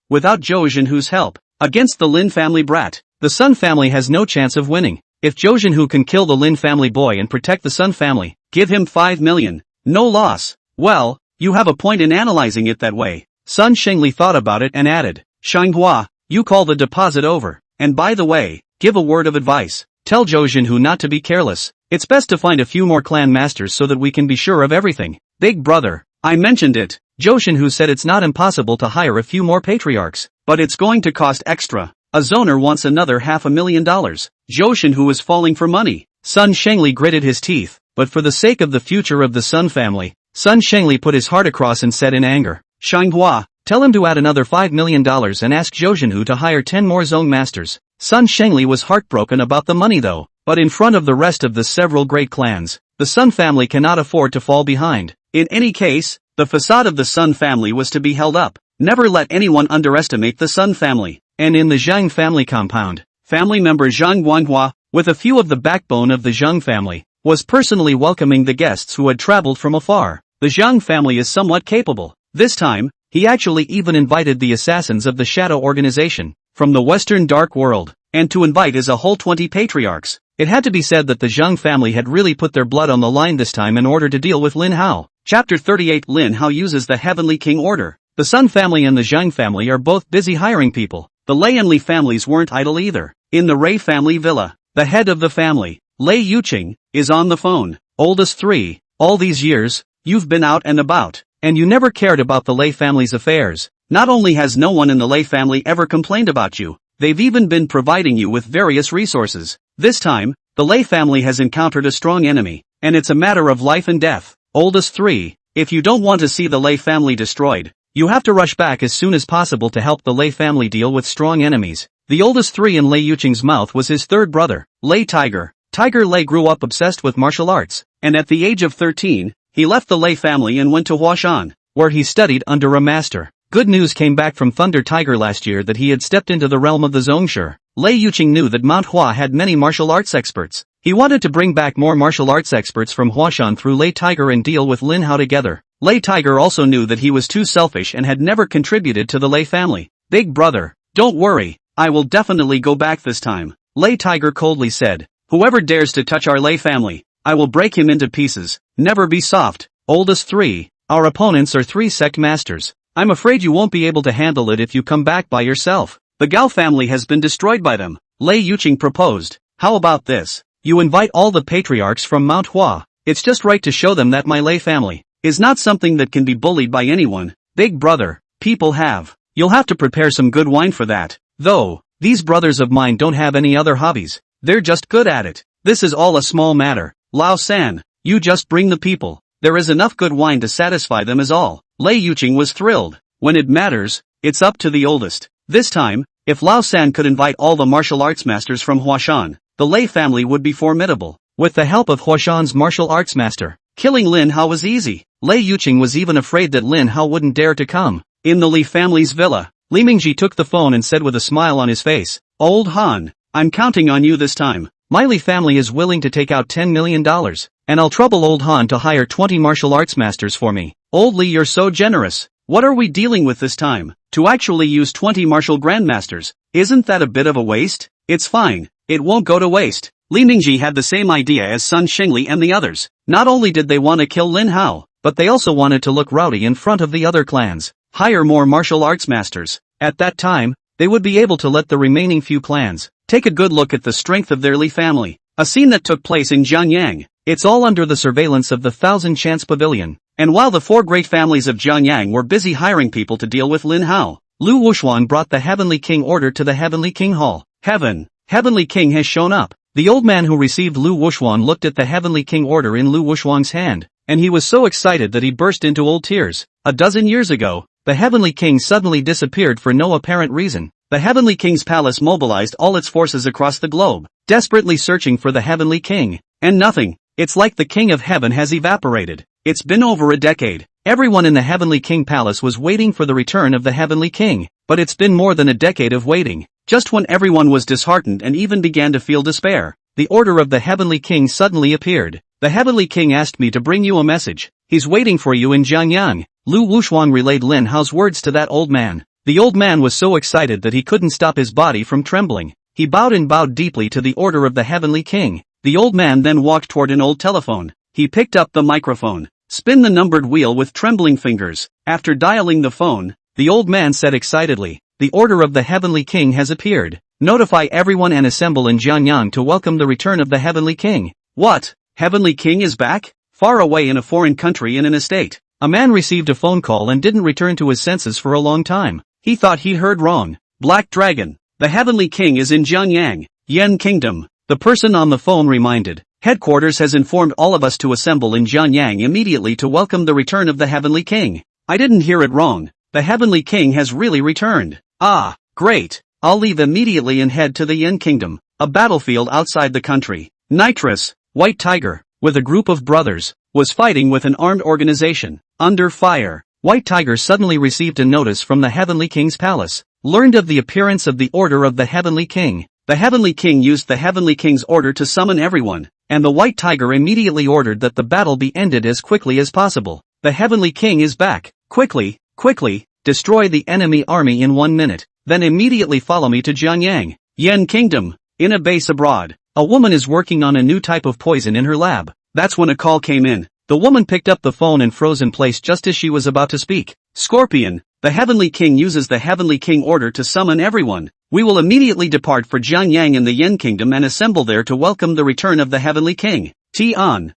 Without Zhou Zhenhu's help, against the Lin family brat, the Sun family has no chance of winning. If Zhou Zhenhu can kill the Lin family boy and protect the Sun family, give him 5 million. No loss. Well, you have a point in analyzing it that way. Sun Shengli thought about it and added, Shenghua, you call the deposit over. And by the way, give a word of advice. Tell Zhou Zhenhu not to be careless. It's best to find a few more clan masters so that we can be sure of everything. Big brother, I mentioned it. Zhou Zhenhu said it's not impossible to hire a few more patriarchs, but it's going to cost extra. A zoner wants another $500,000. Zhou Zhenhu is falling for money. Sun Shengli gritted his teeth, but for the sake of the future of the Sun family, Sun Shengli put his heart across and said in anger, Shenghua, tell him to add another $5 million and ask Zhou Zhenhu to hire 10 more zone masters. Sun Shengli was heartbroken about the money though, but in front of the rest of the several great clans, the Sun family cannot afford to fall behind. In any case, the facade of the Sun family was to be held up. Never let anyone underestimate the Sun family. And in the Zhang family compound, family member Zhang Guanghua, with a few of the backbone of the Zhang family, was personally welcoming the guests who had traveled from afar. The Zhang family is somewhat capable. This time, he actually even invited the assassins of the Shadow Organization, from the Western Dark World, and to invite is a whole 20 patriarchs. It had to be said that the Zhang family had really put their blood on the line this time in order to deal with Lin Hao. Chapter 38 Lin Hao uses the Heavenly King Order. The Sun family and the Zhang family are both busy hiring people. The Lei and Li families weren't idle either. In the Ray family villa, the head of the family, Lei Yuqing, is on the phone. Oldest 3, all these years, you've been out and about, and you never cared about the Lei family's affairs. Not only has no one in the Lei family ever complained about you, they've even been providing you with various resources. This time, The Lei family has encountered a strong enemy, and it's a matter of life and death. Oldest 3. If you don't want to see the Lei family destroyed, you have to rush back as soon as possible to help the Lei family deal with strong enemies. The oldest 3 in Lei Yuqing's mouth was his third brother, Lei Tiger. Tiger Lei grew up obsessed with martial arts, and at the age of 13, he left the Lei family and went to Huashan, where he studied under a master. Good news came back from Thunder Tiger last year that he had stepped into the realm of the Zhongshe. Lei Yuqing knew that Manhwa had many martial arts experts. He wanted to bring back more martial arts experts from Huashan through Lei Tiger and deal with Lin Hao together. Lei Tiger also knew that he was too selfish and had never contributed to the Lei family. Big brother, don't worry, I will definitely go back this time, Lei Tiger coldly said. Whoever dares to touch our Lei family, I will break him into pieces. Never be soft. Oldest 3. Our opponents are 3 sect masters. I'm afraid you won't be able to handle it if you come back by yourself. The Gao family has been destroyed by them, Lei Yuqing proposed. How about this? You invite all the patriarchs from Mount Hua. It's just right to show them that my Lei family is not something that can be bullied by anyone. Big brother, people have. You'll have to prepare some good wine for that. Though, these brothers of mine don't have any other hobbies. They're just good at it. This is all a small matter. Lao San, you just bring the people. There is enough good wine to satisfy them is all. Lei Yuqing was thrilled. When it matters, it's up to the oldest. This time, if Lao San could invite all the martial arts masters from Huashan, the Lei family would be formidable. With the help of Huashan's martial arts master, killing Lin Hao was easy. Lei Yuqing was even afraid that Lin Hao wouldn't dare to come. In the Li family's villa, Li Mingji took the phone and said with a smile on his face, Old Han, I'm counting on you this time. My Li family is willing to take out $10 million, and I'll trouble Old Han to hire 20 martial arts masters for me. Old Li, you're so generous. What are we dealing with this time? To actually use 20 martial grandmasters, isn't that a bit of a waste? It's fine, it won't go to waste. Li Mingji had the same idea as Sun Xingli and the others. Not only did they want to kill Lin Hao, but they also wanted to look rowdy in front of the other clans. Hire more martial arts masters. At that time, they would be able to let the remaining few clans take a good look at the strength of their Li family. A scene that took place in Jiangyang. It's all under the surveillance of the Thousand Chance Pavilion. And while the 4 great families of Jiangyang were busy hiring people to deal with Lin Hao, Lu Wuxuan brought the Heavenly King order to the Heavenly King Hall. Heavenly King has shown up. The old man who received Lu Wuxuan looked at the Heavenly King order in Lu Wuxuan's hand, and he was so excited that he burst into old tears. A dozen years ago, the Heavenly King suddenly disappeared for no apparent reason. The Heavenly King's palace mobilized all its forces across the globe, desperately searching for the Heavenly King. And nothing. It's like the King of Heaven has evaporated. It's been over a decade. Everyone in the Heavenly King Palace was waiting for the return of the Heavenly King, but it's been more than a decade of waiting. Just when everyone was disheartened and even began to feel despair, the order of the Heavenly King suddenly appeared. The Heavenly King asked me to bring you a message. He's waiting for you in Jiangyang. Lu Wuxuan relayed Lin Hao's words to that old man. The old man was so excited that he couldn't stop his body from trembling. He bowed deeply to the order of the Heavenly King. The old man then walked toward an old telephone. He picked up the microphone. Spin the numbered wheel with trembling fingers. After dialing the phone, the old man said excitedly, the order of the Heavenly King has appeared. Notify everyone and assemble in Jiangyang to welcome the return of the Heavenly King. What? Heavenly King is back? Far away in a foreign country in an estate. A man received a phone call and didn't return to his senses for a long time. He thought he heard wrong. Black Dragon. The Heavenly King is in Jiangyang, Yan Kingdom. The person on the phone reminded. Headquarters has informed all of us to assemble in Jiangyang immediately to welcome the return of the Heavenly King. I didn't hear it wrong. The Heavenly King has really returned. Ah, great. I'll leave immediately and head to the Yan Kingdom, a battlefield outside the country. Nitrous, White Tiger, with a group of brothers, was fighting with an armed organization. Under fire, White Tiger suddenly received a notice from the Heavenly King's palace, learned of the appearance of the order of the Heavenly King. The Heavenly King used the Heavenly King's order to summon everyone, and the White Tiger immediately ordered that the battle be ended as quickly as possible. The Heavenly King is back. Quickly, destroy the enemy army in 1 minute, then immediately follow me to Jiangyang, Yan Kingdom. In a base abroad, a woman is working on a new type of poison in her lab. That's when a call came in. The woman picked up the phone and froze in place just as she was about to speak. Scorpion, the Heavenly King uses the Heavenly King order to summon everyone. We will immediately depart for Jiangyang in the Yan Kingdom and assemble there to welcome the return of the Heavenly King. Tian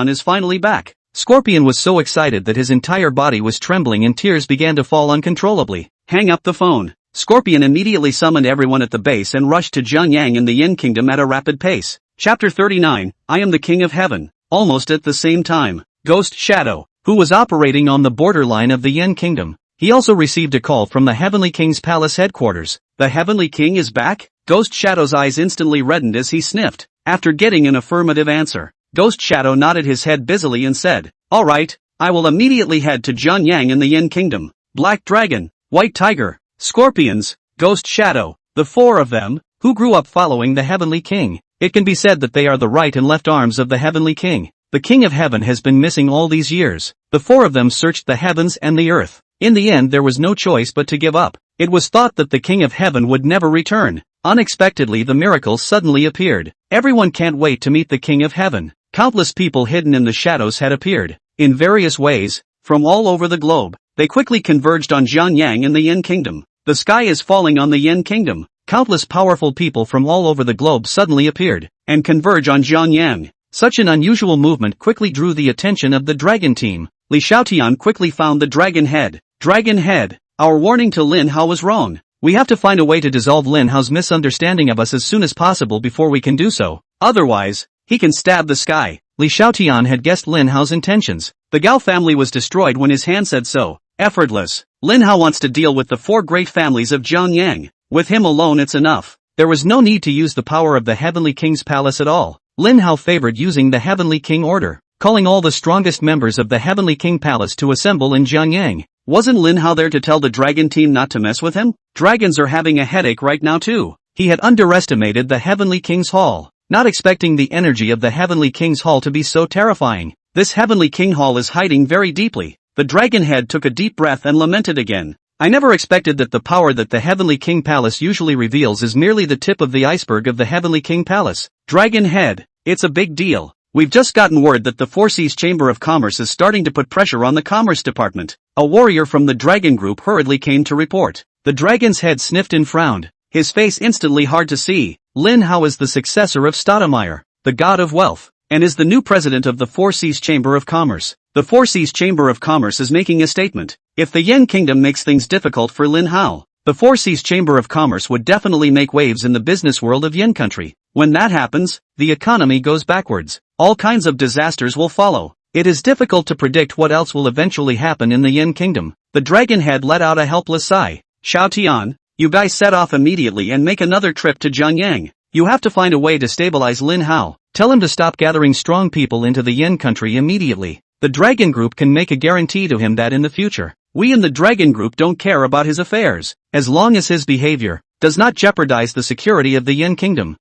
is finally back. Scorpion was so excited that his entire body was trembling and tears began to fall uncontrollably. Hang up the phone. Scorpion immediately summoned everyone at the base and rushed to Jiangyang in the Yan Kingdom at a rapid pace. Chapter 39, I am the King of Heaven. Almost at the same time, Ghost Shadow, who was operating on the borderline of the Yen Kingdom. He also received a call from the Heavenly King's palace headquarters. The Heavenly King is back? Ghost Shadow's eyes instantly reddened as he sniffed. After getting an affirmative answer, Ghost Shadow nodded his head busily and said, "Alright, I will immediately head to Jiangyang in the Yen Kingdom. Black Dragon, White Tiger, Scorpions, Ghost Shadow, the four of them, who grew up following the Heavenly King. It can be said that they are the right and left arms of the Heavenly King. The King of Heaven has been missing all these years. The four of them searched the heavens and the earth. In the end there was no choice but to give up. It was thought that the King of Heaven would never return. Unexpectedly the miracle suddenly appeared. Everyone can't wait to meet the King of Heaven. Countless people hidden in the shadows had appeared. In various ways, from all over the globe. They quickly converged on Jiangyang in the Yen Kingdom. The sky is falling on the Yen Kingdom. Countless powerful people from all over the globe suddenly appeared, and converge on Jiangyang. Such an unusual movement quickly drew the attention of the dragon team. Li Xiaotian quickly found the dragon head. Dragon head, our warning to Lin Hao was wrong. We have to find a way to dissolve Lin Hao's misunderstanding of us as soon as possible before we can do so. Otherwise, he can stab the sky. Li Xiaotian had guessed Lin Hao's intentions. The Gao family was destroyed when his hand said so. Effortless. Lin Hao wants to deal with the four great families of Jiangyang. With him alone it's enough. There was no need to use the power of the Heavenly King's palace at all. Lin Hao favored using the Heavenly King order, calling all the strongest members of the Heavenly King palace to assemble in Jiangyang. Wasn't Lin Hao there to tell the dragon team not to mess with him? Dragons are having a headache right now too. He had underestimated the Heavenly King's hall, not expecting the energy of the Heavenly King's hall to be so terrifying. This Heavenly King hall is hiding very deeply. The dragon head took a deep breath and lamented again. I never expected that the power that the Heavenly King Palace usually reveals is merely the tip of the iceberg of the Heavenly King Palace. Dragon head, it's a big deal. We've just gotten word that the Four Seas Chamber of Commerce is starting to put pressure on the Commerce Department. A warrior from the dragon group hurriedly came to report. The dragon's head sniffed and frowned, his face instantly hard to see. Lin Hao is the successor of Stoudemire, the god of wealth, and is the new president of the Four Seas Chamber of Commerce. The Four Seas Chamber of Commerce is making a statement. If the Yen Kingdom makes things difficult for Lin Hao, the Four Seas Chamber of Commerce would definitely make waves in the business world of Yen country. When that happens, the economy goes backwards. All kinds of disasters will follow. It is difficult to predict what else will eventually happen in the Yen Kingdom. The dragon head let out a helpless sigh. Xiaotian, you guys set off immediately and make another trip to Jiangyang. You have to find a way to stabilize Lin Hao. Tell him to stop gathering strong people into the Yen country immediately. The Dragon Group can make a guarantee to him that in the future, we in the Dragon Group don't care about his affairs, as long as his behavior does not jeopardize the security of the Yen Kingdom.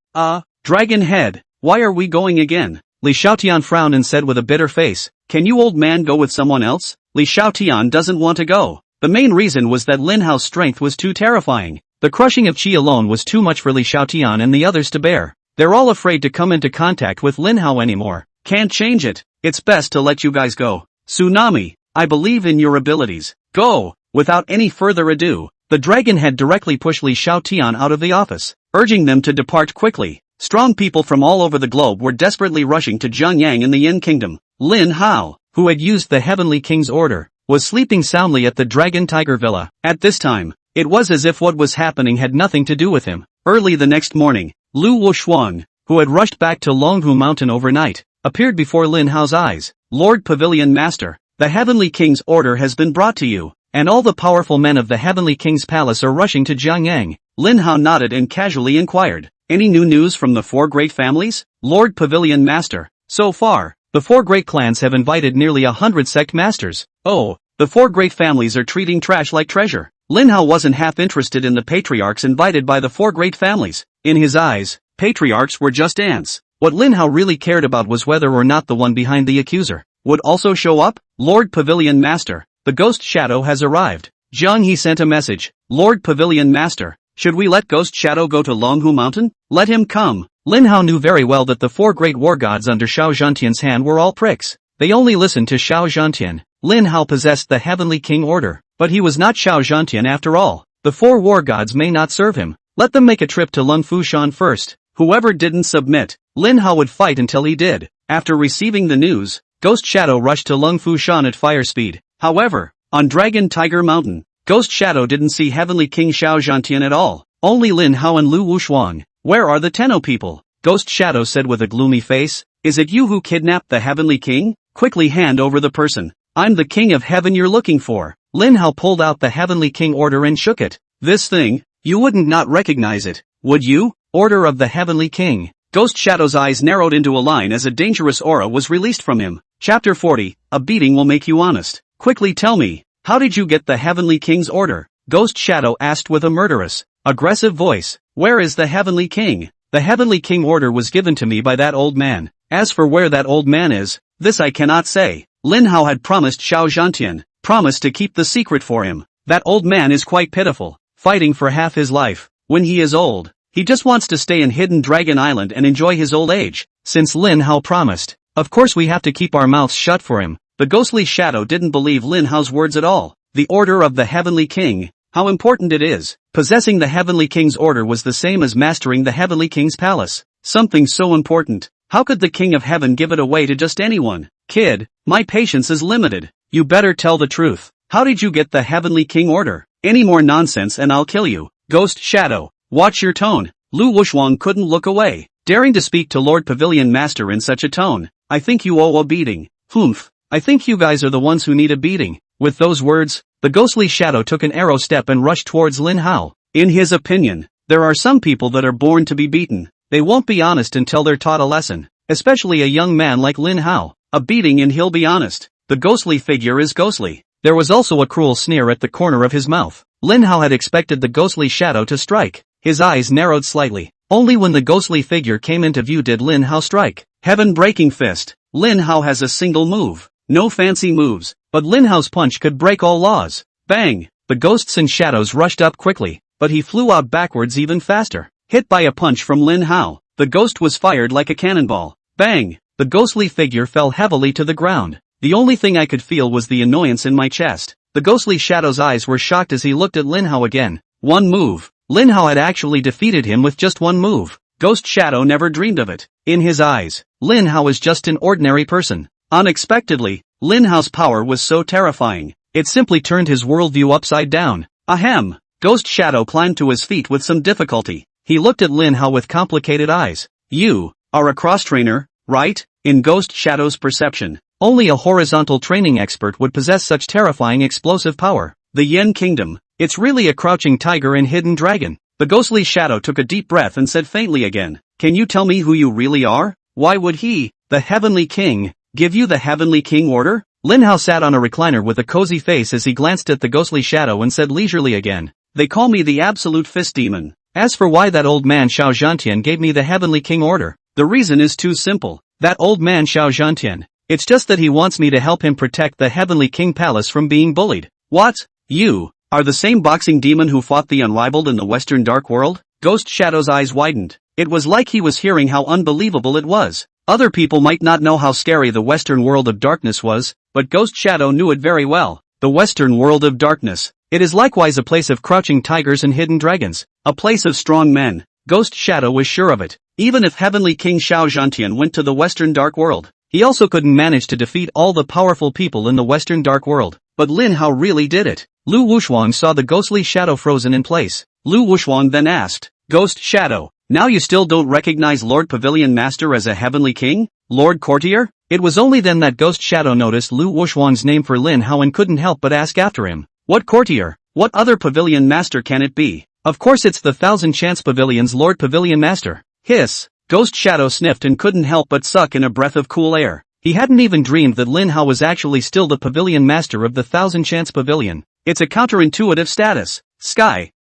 Dragon Head, why are we going again? Li Xiaotian frowned and said with a bitter face, can you old man go with someone else? Li Xiaotian doesn't want to go. The main reason was that Lin Hao's strength was too terrifying. The crushing of Qi alone was too much for Li Xiaotian and the others to bear. They're all afraid to come into contact with Lin Hao anymore. Can't change it. It's best to let you guys go. Tsunami, I believe in your abilities. Go! Without any further ado, the dragon had directly pushed Li Xiaotian out of the office, urging them to depart quickly. Strong people from all over the globe were desperately rushing to Jiangyang in the Yen Kingdom. Lin Hao, who had used the Heavenly King's order, was sleeping soundly at the Dragon Tiger Villa. At this time, it was as if what was happening had nothing to do with him. Early the next morning, Lu Wushuang, who had rushed back to Longhu Mountain overnight, appeared before Lin Hao's eyes. Lord Pavilion Master, the Heavenly King's order has been brought to you, and all the powerful men of the Heavenly King's palace are rushing to Jiangyang. Lin Hao nodded and casually inquired, any new news from the four great families? Lord Pavilion Master, so far, the four great clans have invited nearly 100 sect masters. Oh, the four great families are treating trash like treasure. Lin Hao wasn't half interested in the patriarchs invited by the four great families. In his eyes, patriarchs were just ants. What Lin Hao really cared about was whether or not the one behind the accuser would also show up. Lord Pavilion Master, the Ghost Shadow has arrived. Zhang He sent a message. Lord Pavilion Master, should we let Ghost Shadow go to Longhu Mountain? Let him come. Lin Hao knew very well that the four great war gods under Xiao Zhantian's hand were all pricks. They only listened to Xiao Zhantian. Lin Hao possessed the Heavenly King order, but he was not Xiao Zhantian after all. The four war gods may not serve him. Let them make a trip to Lung Fushan first. Whoever didn't submit, Lin Hao would fight until he did. After receiving the news, Ghost Shadow rushed to Lung Fushan at fire speed. However, on Dragon Tiger Mountain, Ghost Shadow didn't see Heavenly King Xiao Zhantian at all. Only Lin Hao and Lu Wushuang. Where are the Tenno people? Ghost Shadow said with a gloomy face. Is it you who kidnapped the Heavenly King? Quickly hand over the person. I'm the King of Heaven you're looking for. Lin Hao pulled out the Heavenly King order and shook it. This thing? You wouldn't not recognize it, would you? Order of the Heavenly King. Ghost Shadow's eyes narrowed into a line as a dangerous aura was released from him. Chapter 40, A beating will make you honest. Quickly tell me, how did you get the Heavenly King's order? Ghost Shadow asked with a murderous, aggressive voice. Where is the Heavenly King? The Heavenly King order was given to me by that old man. As for where that old man is, this I cannot say. Lin Hao had promised Xiao Zhantian, promised to keep the secret for him. That old man is quite pitiful, fighting for half his life. When he is old, he just wants to stay in Hidden Dragon Island and enjoy his old age. Since Lin Hao promised, of course we have to keep our mouths shut for him. The ghostly shadow didn't believe Lin Hao's words at all. The order of the Heavenly King, how important it is. Possessing the Heavenly King's order was the same as mastering the Heavenly King's palace. Something so important. How could the King of Heaven give it away to just anyone? Kid, my patience is limited. You better tell the truth. How did you get the Heavenly King order? Any more nonsense and I'll kill you. Ghost Shadow, watch your tone. Lu Wushwang couldn't look away, daring to speak to Lord Pavilion Master in such a tone. I think you owe a beating. Humph, I think you guys are the ones who need a beating. With those words, the ghostly shadow took an arrow step and rushed towards Lin Hao. In his opinion, there are some people that are born to be beaten. They won't be honest until they're taught a lesson. Especially a young man like Lin Hao. A beating and he'll be honest. The ghostly figure is ghostly. There was also a cruel sneer at the corner of his mouth. Lin Hao had expected the ghostly shadow to strike. His eyes narrowed slightly. Only when the ghostly figure came into view did Lin Hao strike. Heaven-breaking fist. Lin Hao has a single move. No fancy moves, but Lin Hao's punch could break all laws. Bang! The ghosts and shadows rushed up quickly, but he flew out backwards even faster. Hit by a punch from Lin Hao, the ghost was fired like a cannonball. Bang! The ghostly figure fell heavily to the ground. The only thing I could feel was the annoyance in my chest. The ghostly shadow's eyes were shocked as he looked at Lin Hao again. One move. Lin Hao had actually defeated him with just one move. Ghost Shadow never dreamed of it. In his eyes, Lin Hao is just an ordinary person. Unexpectedly, Lin Hao's power was so terrifying. It simply turned his worldview upside down. Ahem! Ghost Shadow climbed to his feet with some difficulty. He looked at Lin Hao with complicated eyes. You are a cross-trainer, right? In Ghost Shadow's perception, only a horizontal training expert would possess such terrifying explosive power. The Yen Kingdom. It's really a crouching tiger and hidden dragon. The ghostly shadow took a deep breath and said faintly again, can you tell me who you really are? Why would he, the Heavenly King, give you the Heavenly King order? Lin Hao sat on a recliner with a cozy face as he glanced at the ghostly shadow and said leisurely again, they call me the Absolute Fist Demon. As for why that old man Xiao Zhantian gave me the Heavenly King order, the reason is too simple. That old man Xiao Zhantian. It's just that he wants me to help him protect the Heavenly King Palace from being bullied. What? You are the same boxing demon who fought the unrivaled in the Western Dark World? Ghost Shadow's eyes widened. It was like he was hearing how unbelievable it was. Other people might not know how scary the Western World of Darkness was, but Ghost Shadow knew it very well. The Western World of Darkness. It is likewise a place of crouching tigers and hidden dragons. A place of strong men. Ghost Shadow was sure of it. Even if Heavenly King Xiao Zhantian went to the Western Dark World, he also couldn't manage to defeat all the powerful people in the Western Dark World. But Lin Hao really did it. Lu Wushwang saw the ghostly shadow frozen in place. Lu Wushwang then asked, Ghost Shadow, now you still don't recognize Lord Pavilion Master as a Heavenly King? Lord Courtier? It was only then that Ghost Shadow noticed Lu Wushwang's name for Lin Hao and couldn't help but ask after him. What courtier? What other Pavilion Master can it be? Of course it's the Thousand Chance Pavilion's Lord Pavilion Master. Hiss! Ghost Shadow sniffed and couldn't help but suck in a breath of cool air. He hadn't even dreamed that Lin Hao was actually still the Pavilion Master of the Thousand Chance Pavilion. It's a counterintuitive status. Sky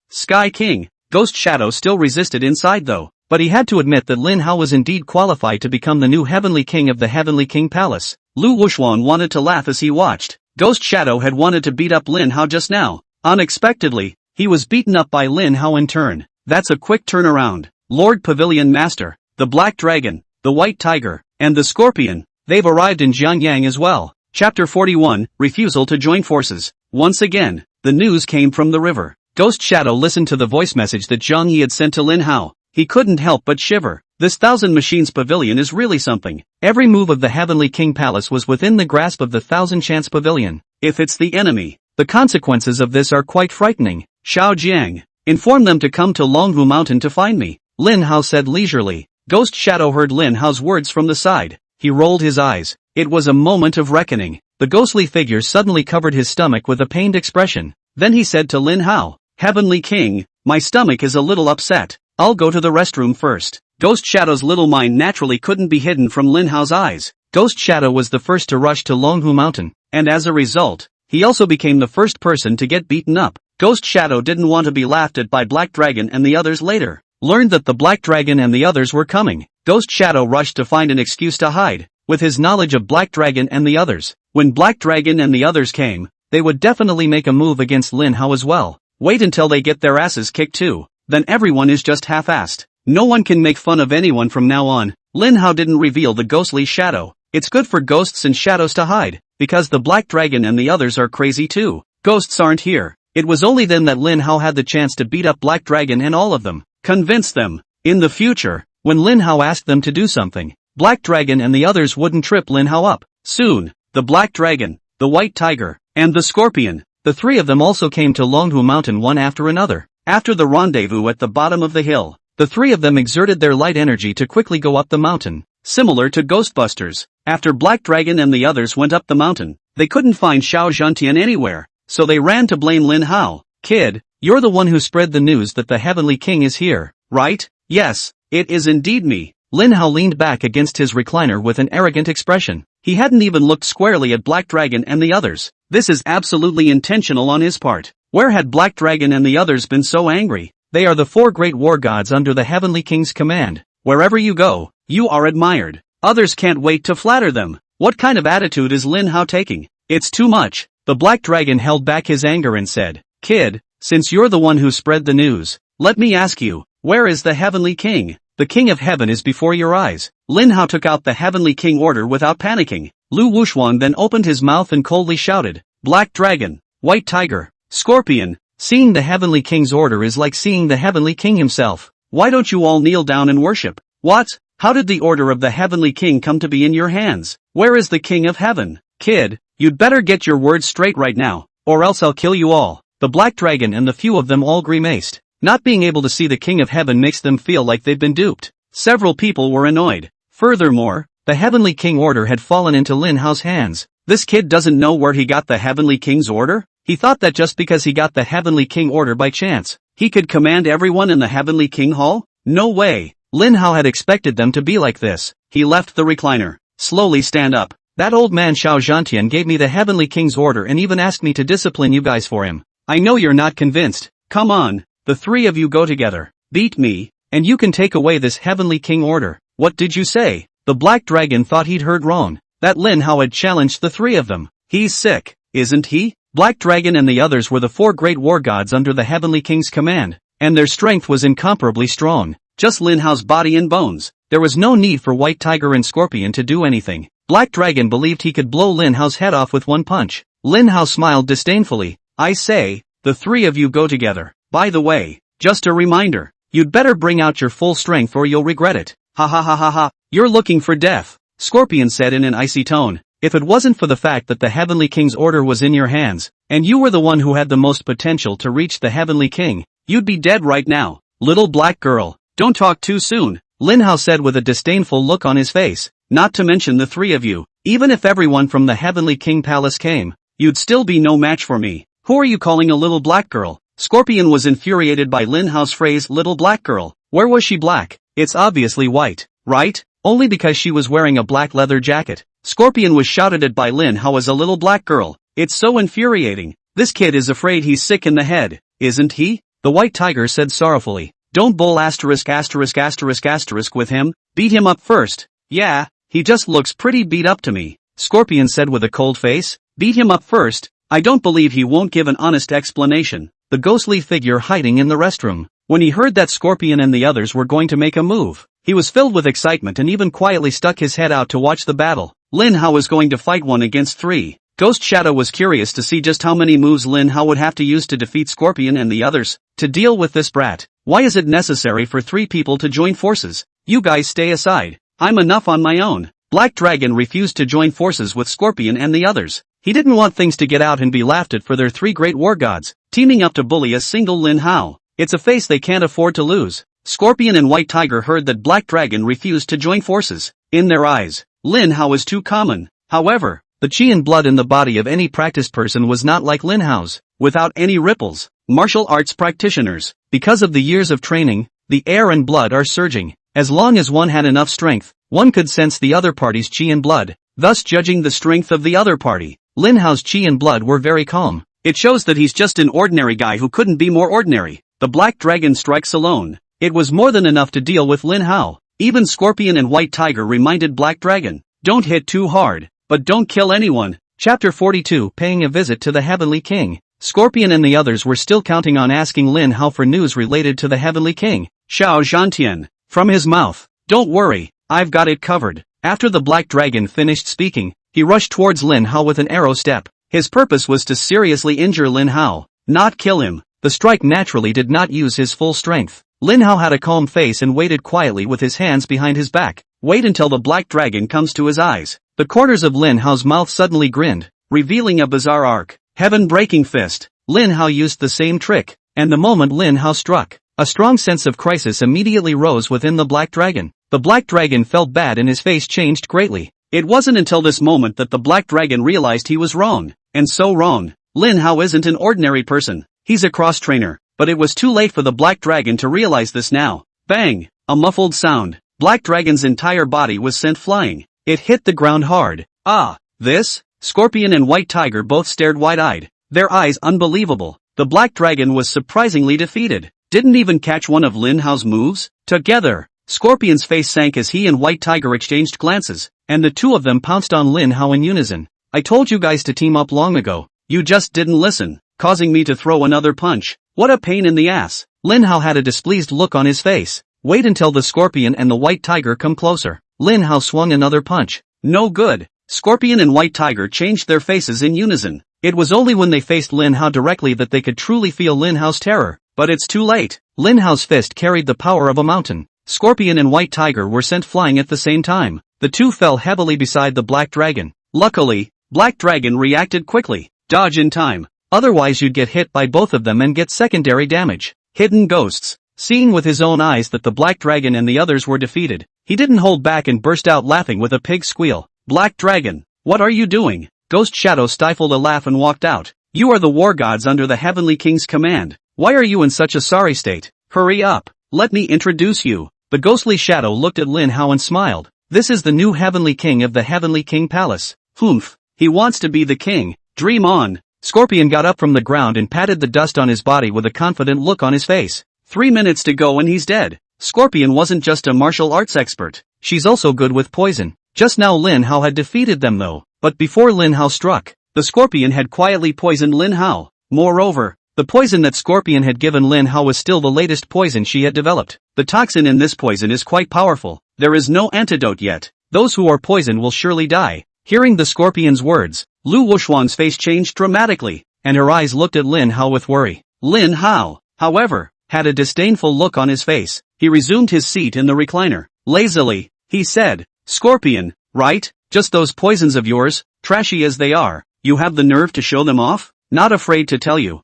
King. Ghost Shadow still resisted inside though, but he had to admit that Lin Hao was indeed qualified to become the new Heavenly King of the Heavenly King Palace. Lu Wushwang wanted to laugh as he watched. Ghost Shadow had wanted to beat up Lin Hao just now. Unexpectedly, he was beaten up by Lin Hao in turn. That's a quick turnaround. Lord Pavilion Master, the Black Dragon, the White Tiger, and the Scorpion. They've arrived in Jiangyang as well. Chapter 41, Refusal to Join Forces. Once again, the news came from the river. Ghost Shadow listened to the voice message that Zhang Yi had sent to Lin Hao. He couldn't help but shiver. This Thousand Machines Pavilion is really something. Every move of the Heavenly King Palace was within the grasp of the Thousand Chance Pavilion. If it's the enemy, the consequences of this are quite frightening. Xiao Jiang, inform them to come to Longhu Mountain to find me. Lin Hao said leisurely. Ghost Shadow heard Lin Hao's words from the side. He rolled his eyes. It was a moment of reckoning. The ghostly figure suddenly covered his stomach with a pained expression. Then he said to Lin Hao, "Heavenly King, my stomach is a little upset. I'll go to the restroom first." Ghost Shadow's little mind naturally couldn't be hidden from Lin Hao's eyes. Ghost Shadow was the first to rush to Longhu Mountain, and as a result, he also became the first person to get beaten up. Ghost Shadow didn't want to be laughed at by Black Dragon and the others later. Learned that the Black Dragon and the others were coming. Ghost Shadow rushed to find an excuse to hide. With his knowledge of Black Dragon and the others, when Black Dragon and the others came, they would definitely make a move against Lin Hao as well. Wait until they get their asses kicked too. Then everyone is just half-assed. No one can make fun of anyone from now on. Lin Hao didn't reveal the ghostly shadow. It's good for ghosts and shadows to hide, because the Black Dragon and the others are crazy too. Ghosts aren't here. It was only then that Lin Hao had the chance to beat up Black Dragon and all of them. Convince them. In the future, when Lin Hao asked them to do something, Black Dragon and the others wouldn't trip Lin Hao up. Soon, the Black Dragon, the White Tiger, and the Scorpion, the three of them also came to Longhu Mountain one after another. After the rendezvous at the bottom of the hill, the three of them exerted their light energy to quickly go up the mountain. Similar to Ghostbusters, after Black Dragon and the others went up the mountain, they couldn't find Xiao Zhantian anywhere, so they ran to blame Lin Hao. "Kid, you're the one who spread the news that the Heavenly King is here, right?" "Yes, it is indeed me." Lin Hao leaned back against his recliner with an arrogant expression. He hadn't even looked squarely at Black Dragon and the others. This is absolutely intentional on his part. Where had Black Dragon and the others been so angry? They are the four great war gods under the Heavenly King's command. Wherever you go, you are admired. Others can't wait to flatter them. What kind of attitude is Lin Hao taking? It's too much. The Black Dragon held back his anger and said, "Kid, since you're the one who spread the news, let me ask you, where is the Heavenly King? The King of Heaven is before your eyes." Lin Hao took out the Heavenly King order without panicking. Lu Wuxuan then opened his mouth and coldly shouted, "Black Dragon, White Tiger, Scorpion, seeing the Heavenly King's order is like seeing the Heavenly King himself. Why don't you all kneel down and worship?" "What? How did the order of the Heavenly King come to be in your hands? Where is the King of Heaven?" "Kid, you'd better get your words straight right now, or else I'll kill you all." The Black Dragon and the few of them all grimaced. Not being able to see the King of Heaven makes them feel like they've been duped. Several people were annoyed. Furthermore, the Heavenly King order had fallen into Lin Hao's hands. This kid doesn't know where he got the Heavenly King's order? He thought that just because he got the Heavenly King order by chance, he could command everyone in the Heavenly King Hall? No way. Lin Hao had expected them to be like this. He left the recliner. "Slowly stand up. That old man Xiao Zhantian gave me the Heavenly King's order and even asked me to discipline you guys for him. I know you're not convinced. Come on, the three of you go together. Beat me, and you can take away this Heavenly King order." "What did you say?" The Black Dragon thought he'd heard wrong. That Lin Hao had challenged the three of them. "He's sick, isn't he?" Black Dragon and the others were the four great war gods under the Heavenly King's command, and their strength was incomparably strong. Just Lin Hao's body and bones. There was no need for White Tiger and Scorpion to do anything. Black Dragon believed he could blow Lin Hao's head off with one punch. Lin Hao smiled disdainfully. "I say, the three of you go together. By the way, just a reminder, you'd better bring out your full strength or you'll regret it." "Ha ha ha ha ha, you're looking for death," Scorpion said in an icy tone. "If it wasn't for the fact that the Heavenly King's order was in your hands, and you were the one who had the most potential to reach the Heavenly King, you'd be dead right now. Little black girl, don't talk too soon," Lin Hao said with a disdainful look on his face. "Not to mention the three of you, even if everyone from the Heavenly King Palace came, you'd still be no match for me. Who are you calling a little black girl?" Scorpion was infuriated by Lin Hao's phrase little black girl. Where was she black? It's obviously white, right? Only because she was wearing a black leather jacket. Scorpion was shouted at by Lin Hao as a little black girl. It's so infuriating. This kid is afraid he's sick in the head, isn't he? The White Tiger said sorrowfully. "Don't bull asterisk asterisk asterisk asterisk with him, beat him up first." "Yeah, he just looks pretty beat up to me," Scorpion said with a cold face. "Beat him up first? I don't believe he won't give an honest explanation." The ghostly figure hiding in the restroom. When he heard that Scorpion and the others were going to make a move, he was filled with excitement and even quietly stuck his head out to watch the battle. Lin Hao was going to fight 1 against 3. Ghost Shadow was curious to see just how many moves Lin Hao would have to use to defeat Scorpion and the others. To deal with this brat, why is it necessary for 3 people to join forces? You guys stay aside. I'm enough on my own. Black Dragon refused to join forces with Scorpion and the others. He didn't want things to get out and be laughed at for their 3 great war gods, teaming up to bully a single Lin Hao. It's a face they can't afford to lose. Scorpion and White Tiger heard that Black Dragon refused to join forces. In their eyes, Lin Hao was too common. However, the qi and blood in the body of any practiced person was not like Lin Hao's, without any ripples. Martial arts practitioners, because of the years of training, the air and blood are surging. As long as one had enough strength, one could sense the other party's qi and blood, thus judging the strength of the other party. Lin Hao's qi and blood were very calm. It shows that he's just an ordinary guy who couldn't be more ordinary. The Black Dragon strikes alone. It was more than enough to deal with Lin Hao. Even Scorpion and White Tiger reminded Black Dragon, don't hit too hard, but don't kill anyone. Chapter 42 Paying a Visit to the Heavenly King. Scorpion and the others were still counting on asking Lin Hao for news related to the Heavenly King. Xiao Zhantian. From his mouth. Don't worry, I've got it covered. After the Black Dragon finished speaking, he rushed towards Lin Hao with an arrow step. His purpose was to seriously injure Lin Hao, not kill him. The strike naturally did not use his full strength. Lin Hao had a calm face and waited quietly with his hands behind his back. Wait until the Black Dragon comes to his eyes. The corners of Lin Hao's mouth suddenly grinned, revealing a bizarre arc. Heaven-breaking fist. Lin Hao used the same trick, and the moment Lin Hao struck, a strong sense of crisis immediately rose within the Black Dragon. The Black Dragon felt bad and his face changed greatly. It wasn't until this moment that the Black Dragon realized he was wrong, and so wrong. Lin Hao isn't an ordinary person. He's a cross-trainer, but it was too late for the Black Dragon to realize this now. Bang! A muffled sound. Black Dragon's entire body was sent flying. It hit the ground hard. Ah! This? Scorpion and White Tiger both stared wide-eyed, their eyes unbelievable. The Black Dragon was surprisingly defeated. Didn't even catch one of Lin Hao's moves? Together! Scorpion's face sank as he and White Tiger exchanged glances, and the two of them pounced on Lin Hao in unison. I told you guys to team up long ago. You just didn't listen, causing me to throw another punch. What a pain in the ass. Lin Hao had a displeased look on his face. Wait until the Scorpion and the White Tiger come closer. Lin Hao swung another punch. No good. Scorpion and White Tiger changed their faces in unison. It was only when they faced Lin Hao directly that they could truly feel Lin Hao's terror. But it's too late. Lin Hao's fist carried the power of a mountain. Scorpion and White Tiger were sent flying at the same time. The two fell heavily beside the Black Dragon. Luckily, Black Dragon reacted quickly. Dodge in time. Otherwise you'd get hit by both of them and get secondary damage. Hidden ghosts. Seeing with his own eyes that the Black Dragon and the others were defeated, he didn't hold back and burst out laughing with a pig squeal. Black Dragon, what are you doing? Ghost Shadow stifled a laugh and walked out. You are the war gods under the Heavenly King's command. Why are you in such a sorry state? Hurry up. Let me introduce you. The ghostly shadow looked at Lin Hao and smiled. This is the new Heavenly King of the Heavenly King Palace. Humph. He wants to be the king. Dream on. Scorpion got up from the ground and patted the dust on his body with a confident look on his face. 3 minutes to go and he's dead. Scorpion wasn't just a martial arts expert. She's also good with poison. Just now Lin Hao had defeated them though. But before Lin Hao struck, the Scorpion had quietly poisoned Lin Hao. Moreover, the poison that Scorpion had given Lin Hao was still the latest poison she had developed. The toxin in this poison is quite powerful. There is no antidote yet. Those who are poisoned will surely die. Hearing the Scorpion's words, Lu Wushuang's face changed dramatically, and her eyes looked at Lin Hao with worry. Lin Hao, however, had a disdainful look on his face. He resumed his seat in the recliner. Lazily, he said, Scorpion, right? Just those poisons of yours, trashy as they are, you have the nerve to show them off? Not afraid to tell you.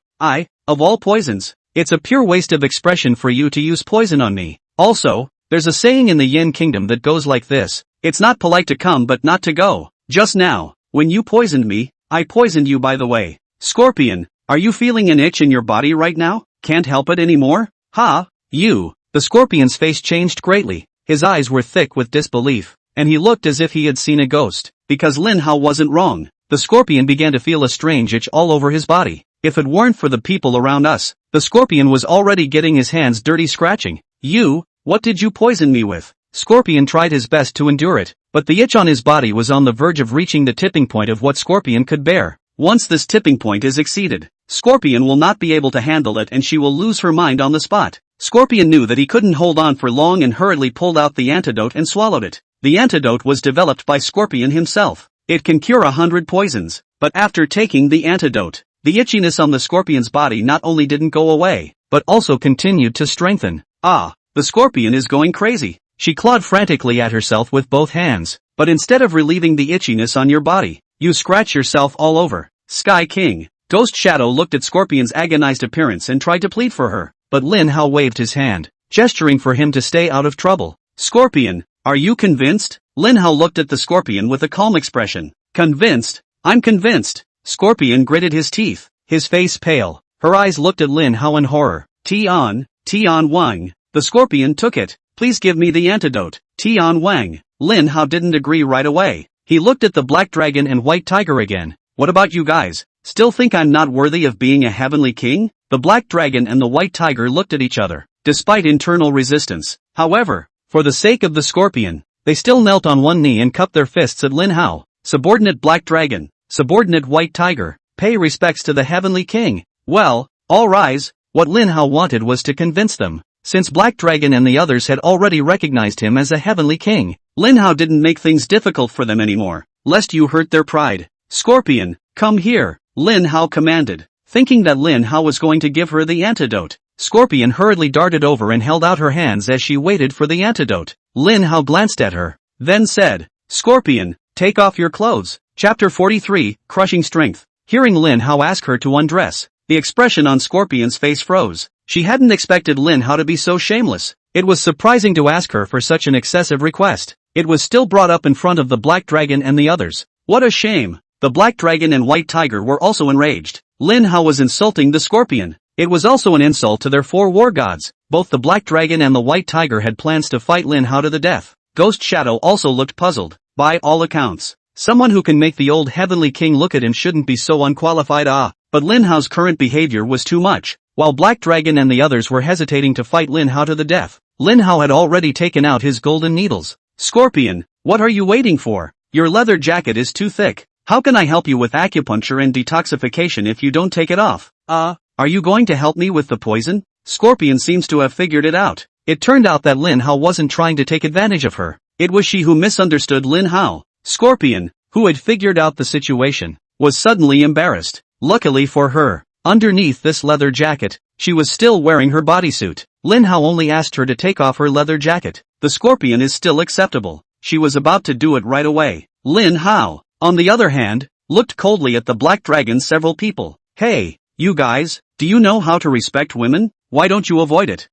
Of all poisons, it's a pure waste of expression for you to use poison on me. Also, there's a saying in the Yin Kingdom that goes like this. It's not polite to come but not to go. Just now, when you poisoned me, I poisoned you by the way. Scorpion, are you feeling an itch in your body right now? Can't help it anymore? Ha, you. The Scorpion's face changed greatly. His eyes were thick with disbelief, and he looked as if he had seen a ghost. Because Lin Hao wasn't wrong. The Scorpion began to feel a strange itch all over his body. If it weren't for the people around us, the Scorpion was already getting his hands dirty scratching. You, what did you poison me with? Scorpion tried his best to endure it, but the itch on his body was on the verge of reaching the tipping point of what Scorpion could bear. Once this tipping point is exceeded, Scorpion will not be able to handle it and she will lose her mind on the spot. Scorpion knew that he couldn't hold on for long and hurriedly pulled out the antidote and swallowed it. The antidote was developed by Scorpion himself. It can cure 100 poisons, but after taking the antidote, the itchiness on the Scorpion's body not only didn't go away, but also continued to strengthen. Ah, the Scorpion is going crazy. She clawed frantically at herself with both hands, but instead of relieving the itchiness on your body, you scratch yourself all over. Sky King. Ghost Shadow looked at Scorpion's agonized appearance and tried to plead for her, but Lin Hao waved his hand. gesturing for him to stay out of trouble. Scorpion, are you convinced? Lin Hao looked at the scorpion with a calm expression. Convinced? I'm convinced. Scorpion gritted his teeth, his face pale. Her eyes looked at Lin Hao in horror. Tian Wang. The scorpion took it. Please give me the antidote. Tian Wang. Lin Hao didn't agree right away. He looked at the black dragon and white tiger again. What about you guys? Still think I'm not worthy of being a heavenly king? The black dragon and the white tiger looked at each other, despite internal resistance. However, for the sake of the scorpion, they still knelt on one knee and cupped their fists at Lin Hao. Subordinate black dragon, subordinate white tiger, pay respects to the heavenly king. Well, all rise. What Lin Hao wanted was to convince them. Since Black Dragon and the others had already recognized him as a heavenly king, Lin Hao didn't make things difficult for them anymore, lest you hurt their pride. Scorpion, come here, Lin Hao commanded. Thinking that Lin Hao was going to give her the antidote, Scorpion hurriedly darted over and held out her hands as she waited for the antidote. Lin Hao glanced at her, then said, Scorpion, take off your clothes. Chapter 43, Crushing Strength. Hearing Lin Hao ask her to undress, the expression on Scorpion's face froze. She hadn't expected Lin Hao to be so shameless. It was surprising to ask her for such an excessive request. It was still brought up in front of the Black Dragon and the others. What a shame. The Black Dragon and White Tiger were also enraged. Lin Hao was insulting the Scorpion. It was also an insult to their 4 war gods. Both the Black Dragon and the White Tiger had plans to fight Lin Hao to the death. Ghost Shadow also looked puzzled. By all accounts, someone who can make the old heavenly king look at him shouldn't be so unqualified. But Lin Hao's current behavior was too much. While Black Dragon and the others were hesitating to fight Lin Hao to the death, Lin Hao had already taken out his golden needles. Scorpion, what are you waiting for? Your leather jacket is too thick. How can I help you with acupuncture and detoxification if you don't take it off? Are you going to help me with the poison? Scorpion seems to have figured it out. It turned out that Lin Hao wasn't trying to take advantage of her. It was she who misunderstood Lin Hao. Scorpion, who had figured out the situation, was suddenly embarrassed. Luckily for her, underneath this leather jacket, she was still wearing her bodysuit. Lin Hao only asked her to take off her leather jacket. The scorpion is still acceptable. She was about to do it right away. Lin Hao, on the other hand, looked coldly at the black dragon. Several people. Hey, you guys, do you know how to respect women? Why don't you avoid it?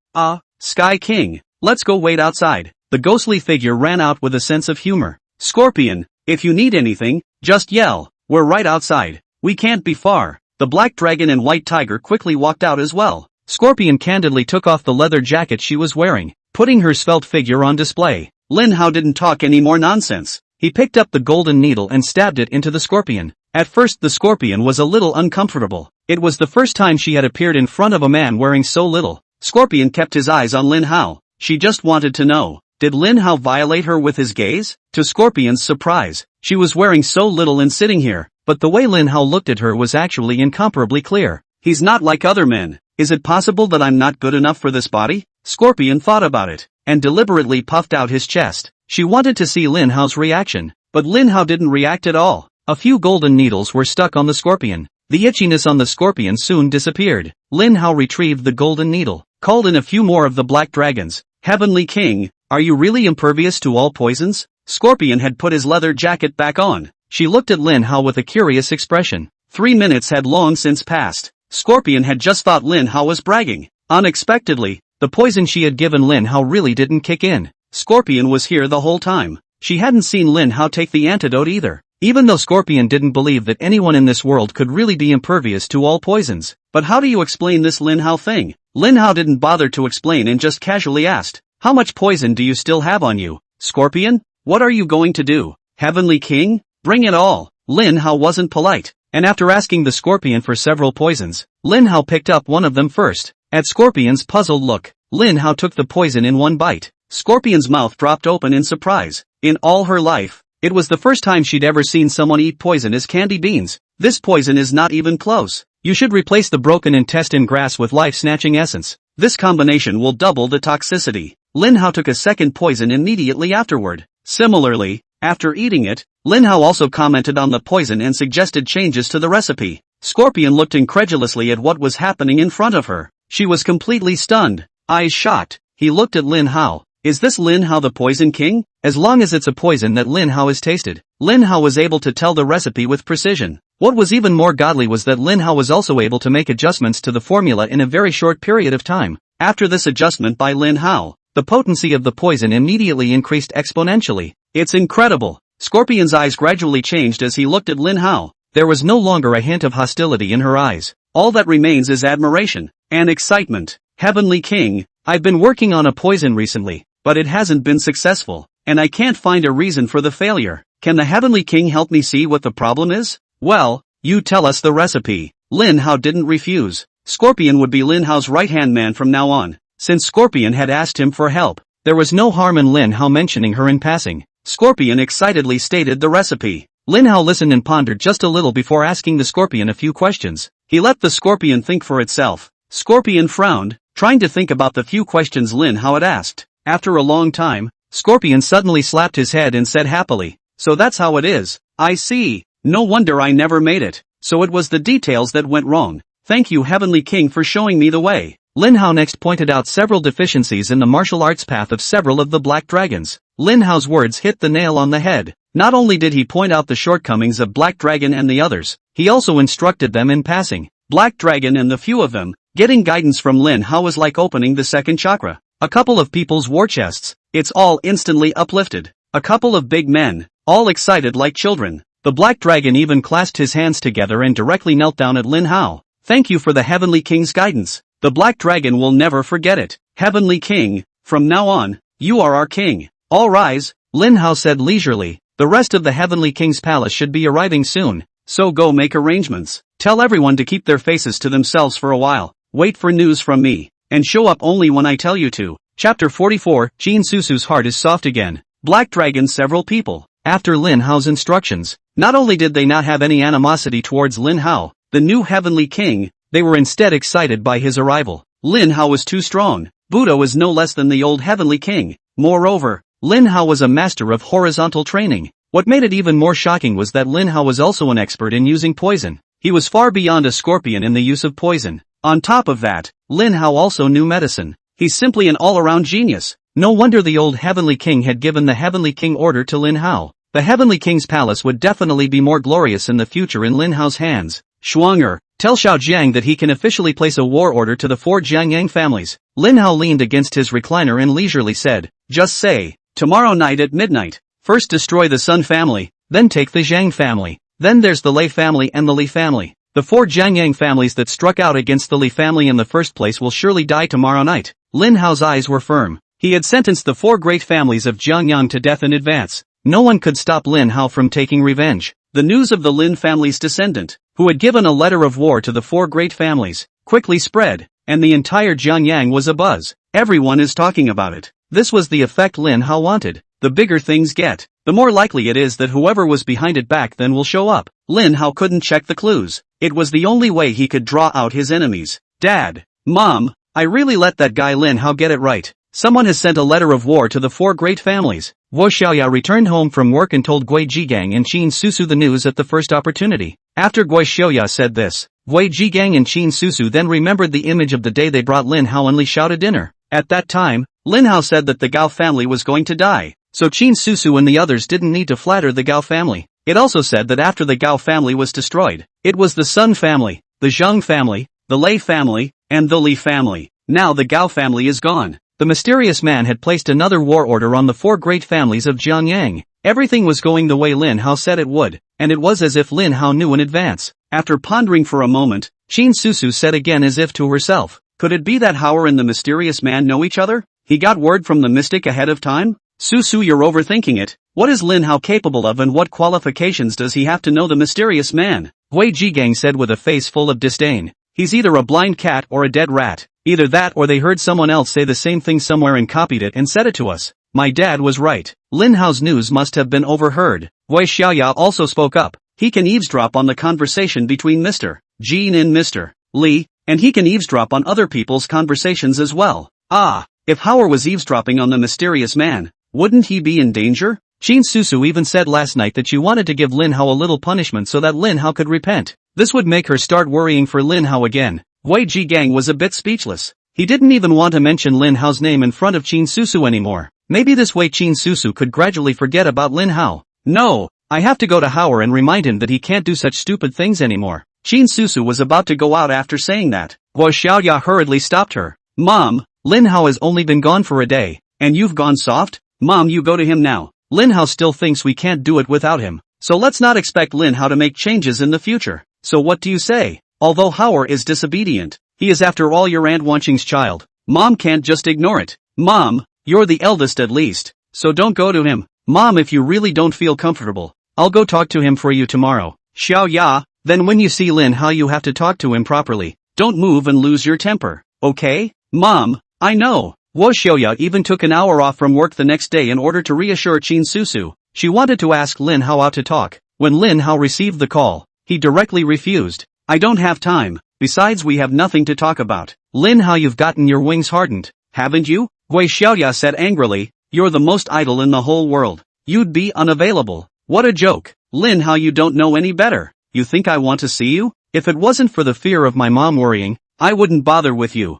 Sky King, let's go wait outside. The ghostly figure ran out with a sense of humor. Scorpion, if you need anything, just yell. We're right outside. We can't be far. The black dragon and white tiger quickly walked out as well. Scorpion candidly took off the leather jacket she was wearing, putting her svelte figure on display. Lin Hao didn't talk any more nonsense. He picked up the golden needle and stabbed it into the scorpion. At first the scorpion was a little uncomfortable. It was the first time she had appeared in front of a man wearing so little. Scorpion kept his eyes on Lin Hao. She just wanted to know, did Lin Hao violate her with his gaze? To Scorpion's surprise, she was wearing so little and sitting here. But the way Lin Hao looked at her was actually incomparably clear. He's not like other men. Is it possible that I'm not good enough for this body? Scorpion thought about it, and deliberately puffed out his chest. She wanted to see Lin Hao's reaction, but Lin Hao didn't react at all. A few golden needles were stuck on the scorpion. The itchiness on the scorpion soon disappeared. Lin Hao retrieved the golden needle, called in a few more of the black dragons. Heavenly King, are you really impervious to all poisons? Scorpion had put his leather jacket back on. She looked at Lin Hao with a curious expression. 3 minutes had long since passed. Scorpion had just thought Lin Hao was bragging. Unexpectedly, the poison she had given Lin Hao really didn't kick in. Scorpion was here the whole time. She hadn't seen Lin Hao take the antidote either. Even though Scorpion didn't believe that anyone in this world could really be impervious to all poisons. But how do you explain this Lin Hao thing? Lin Hao didn't bother to explain and just casually asked, how much poison do you still have on you? Scorpion, what are you going to do? Heavenly King? Bring it all. Lin Hao wasn't polite, and after asking the scorpion for several poisons, Lin Hao picked up one of them first. At Scorpion's puzzled look, Lin Hao took the poison in one bite. Scorpion's mouth dropped open in surprise. In all her life, it was the first time she'd ever seen someone eat poison as candy beans. This poison is not even close. You should replace the broken intestine grass with life-snatching essence. This combination will double the toxicity. Lin Hao took a second poison immediately afterward. Similarly, after eating it, Lin Hao also commented on the poison and suggested changes to the recipe. Scorpion looked incredulously at what was happening in front of her. She was completely stunned, eyes shocked. He looked at Lin Hao. Is this Lin Hao the Poison King? As long as it's a poison that Lin Hao has tasted, Lin Hao was able to tell the recipe with precision. What was even more godly was that Lin Hao was also able to make adjustments to the formula in a very short period of time. After this adjustment by Lin Hao, the potency of the poison immediately increased exponentially. It's incredible. Scorpion's eyes gradually changed as he looked at Lin Hao. There was no longer a hint of hostility in her eyes. All that remains is admiration and excitement. Heavenly King, I've been working on a poison recently, but it hasn't been successful, and I can't find a reason for the failure. Can the Heavenly King help me see what the problem is? Well, you tell us the recipe. Lin Hao didn't refuse. Scorpion would be Lin Hao's right-hand man from now on. Since Scorpion had asked him for help, there was no harm in Lin Hao mentioning her in passing. Scorpion excitedly stated the recipe. Lin Hao listened and pondered just a little before asking the Scorpion a few questions. He let the Scorpion think for itself. Scorpion frowned, trying to think about the few questions Lin Hao had asked. After a long time, Scorpion suddenly slapped his head and said happily, "So that's how it is. I see. No wonder I never made it. So it was the details that went wrong. Thank you Heavenly King for showing me the way." Lin Hao next pointed out several deficiencies in the martial arts path of several of the black dragons. Lin Hao's words hit the nail on the head. Not only did he point out the shortcomings of Black Dragon and the others, he also instructed them in passing. Black Dragon and the few of them, getting guidance from Lin Hao was like opening the second chakra. A couple of people's war chests, it's all instantly uplifted. A couple of big men, all excited like children. The Black Dragon even clasped his hands together and directly knelt down at Lin Hao. "Thank you for the Heavenly King's guidance. The Black Dragon will never forget it. Heavenly King, from now on, you are our king." "All rise," Lin Hao said leisurely. "The rest of the Heavenly King's palace should be arriving soon, so go make arrangements. Tell everyone to keep their faces to themselves for a while. Wait for news from me, and show up only when I tell you to." Chapter 44, Jin Susu's heart is soft again. Black Dragon. Several people, after Lin Hao's instructions, not only did they not have any animosity towards Lin Hao, the new Heavenly King, they were instead excited by his arrival. Lin Hao was too strong. Buddha was no less than the old Heavenly King. Moreover, Lin Hao was a master of horizontal training. What made it even more shocking was that Lin Hao was also an expert in using poison. He was far beyond a Scorpion in the use of poison. On top of that, Lin Hao also knew medicine. He's simply an all-around genius. No wonder the old Heavenly King had given the Heavenly King order to Lin Hao. The Heavenly King's palace would definitely be more glorious in the future in Lin Hao's hands. Shuanger, tell Xiaojiang that he can officially place a war order to the 4 Jiangyang families. Lin Hao leaned against his recliner and leisurely said, "Just say, tomorrow night at midnight, first destroy the Sun family, then take the Zhang family. Then there's the Lei family and the Li family. The 4 Jiangyang families that struck out against the Li family in the first place will surely die tomorrow night." Lin Hao's eyes were firm. He had sentenced the 4 great families of Jiangyang to death in advance. No one could stop Lin Hao from taking revenge. The news of the Lin family's descendant, who had given a letter of war to the 4 great families, quickly spread, and the entire Jiangyang was abuzz. Everyone is talking about it. This was the effect Lin Hao wanted. The bigger things get, the more likely it is that whoever was behind it back then will show up. Lin Hao couldn't check the clues. It was the only way he could draw out his enemies. "Dad, Mom, I really let that guy Lin Hao get it right. Someone has sent a letter of war to the 4 great families." Guo Xiaoya returned home from work and told Gui Jigang and Qin Susu the news at the first opportunity. After Gui Xiaoya said this, Gui Jigang and Qin Susu then remembered the image of the day they brought Lin Hao and Li Xiao to dinner. At that time, Lin Hao said that the Gao family was going to die, so Qin Susu and the others didn't need to flatter the Gao family. It also said that after the Gao family was destroyed, it was the Sun family, the Zhang family, the Lei family, and the Li family. Now the Gao family is gone. The mysterious man had placed another war order on the 4 great families of Jiangyang. Everything was going the way Lin Hao said it would, and it was as if Lin Hao knew in advance. After pondering for a moment, Qin Susu said again as if to herself, "Could it be that Hauer and the mysterious man know each other? He got word from the mystic ahead of time?" "Susu, you're overthinking it. What is Lin Hao capable of and what qualifications does he have to know the mysterious man?" Gui Jigang said with a face full of disdain. "He's either a blind cat or a dead rat. Either that or they heard someone else say the same thing somewhere and copied it and said it to us. My dad was right. Lin Hao's news must have been overheard." Gui Xiaoya also spoke up. "He can eavesdrop on the conversation between Mr. Jin and Mr. Li, and he can eavesdrop on other people's conversations as well. Ah, if Hauer was eavesdropping on the mysterious man, wouldn't he be in danger?" Qin Susu even said last night that she wanted to give Lin Hao a little punishment so that Lin Hao could repent. This would make her start worrying for Lin Hao again. Gui Jigang was a bit speechless. He didn't even want to mention Lin Hao's name in front of Qin Susu anymore. Maybe this way Qin Susu could gradually forget about Lin Hao. "No, I have to go to Hauer and remind him that he can't do such stupid things anymore." Qin Susu was about to go out after saying that. Guo Xiaoya hurriedly stopped her. "Mom, Lin Hao has only been gone for a day, and you've gone soft? Mom, you go to him now. Lin Hao still thinks we can't do it without him, so let's not expect Lin Hao to make changes in the future. So what do you say? Although Hao is disobedient, he is after all your Aunt Wanqing's child. Mom can't just ignore it. Mom, you're the eldest at least, so don't go to him. Mom, if you really don't feel comfortable, I'll go talk to him for you tomorrow. Xiao Ya, then when you see Lin Hao you have to talk to him properly. Don't move and lose your temper, okay? Mom, I know. Wo Xiaoya even took an hour off from work the next day in order to reassure Qin Susu. She wanted to ask Lin Hao out to talk. When Lin Hao received the call, he directly refused. I don't have time, besides we have nothing to talk about. Lin Hao, you've gotten your wings hardened, haven't you? Wei Xiaoya said angrily, you're the most idle in the whole world. You'd be unavailable. What a joke. Lin Hao, you don't know any better. You think I want to see you? If it wasn't for the fear of my mom worrying, I wouldn't bother with you.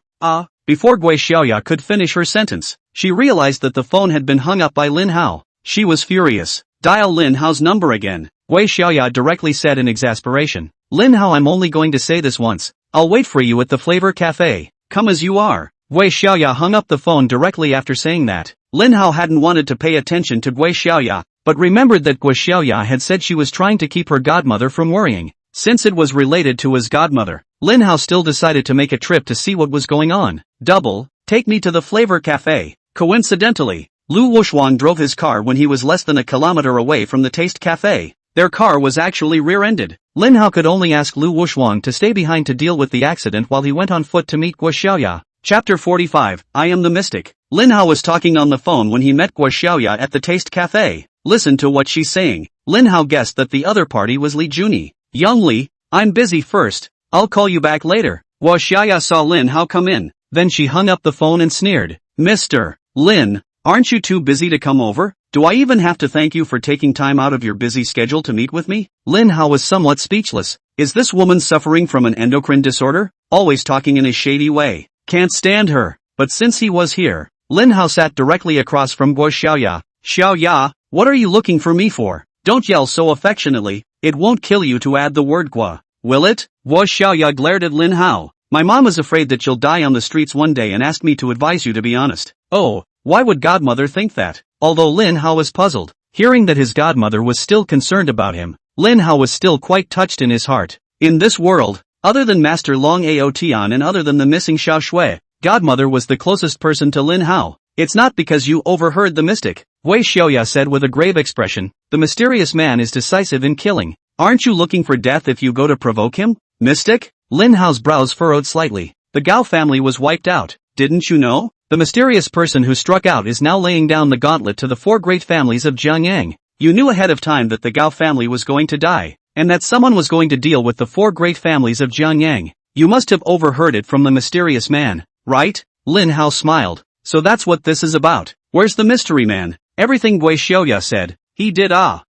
Before Gui Xiaoya could finish her sentence, she realized that the phone had been hung up by Lin Hao. She was furious. Dial Lin Hao's number again. Gui Xiaoya directly said in exasperation. Lin Hao, I'm only going to say this once. I'll wait for you at the Flavor Cafe. Come as you are. Gui Xiaoya hung up the phone directly after saying that. Lin Hao hadn't wanted to pay attention to Gui Xiaoya, but remembered that Gui Xiaoya had said she was trying to keep her godmother from worrying. Since it was related to his godmother, Lin Hao still decided to make a trip to see what was going on. Take me to the Flavor Cafe. Coincidentally, Lu Wushuang drove his car when he was less than a kilometer away from the Taste Cafe. Their car was actually rear-ended. Lin Hao could only ask Lu Wushuang to stay behind to deal with the accident while he went on foot to meet Gui Xiaoya. Chapter 45, I Am the Mystic. Lin Hao was talking on the phone when he met Gui Xiaoya at the Taste Cafe. Listen to what she's saying. Lin Hao guessed that the other party was Li Juni. Young Li, I'm busy first. I'll call you back later. Gui Xiaoya saw Lin Hao come in. Then she hung up the phone and sneered. Mr. Lin, aren't you too busy to come over? Do I even have to thank you for taking time out of your busy schedule to meet with me? Lin Hao was somewhat speechless. Is this woman suffering from an endocrine disorder? Always talking in a shady way. Can't stand her. But since he was here, Lin Hao sat directly across from Gui Xiaoya. Xiaoya, what are you looking for me for? Don't yell so affectionately. It won't kill you to add the word Gua, will it? Gui Xiaoya glared at Lin Hao. My mom is afraid that you'll die on the streets one day and asked me to advise you to be honest. Oh, why would godmother think that? Although Lin Hao was puzzled, hearing that his godmother was still concerned about him, Lin Hao was still quite touched in his heart. In this world, other than Master Long Ao Tian and other than the missing Xiao Shui, godmother was the closest person to Lin Hao. It's not because you overheard the mystic, Wei Xiaoya said with a grave expression. The mysterious man is decisive in killing. Aren't you looking for death if you go to provoke him? Mystic? Lin Hao's brows furrowed slightly. The Gao family was wiped out, didn't you know? The mysterious person who struck out is now laying down the gauntlet to the four great families of Jiangyang. You knew ahead of time that the Gao family was going to die, and that someone was going to deal with the four great families of Jiangyang. You must have overheard it from the mysterious man, right? Lin Hao smiled. So that's what this is about. Where's the mystery man? Everything Gui Xiaoya said. He did.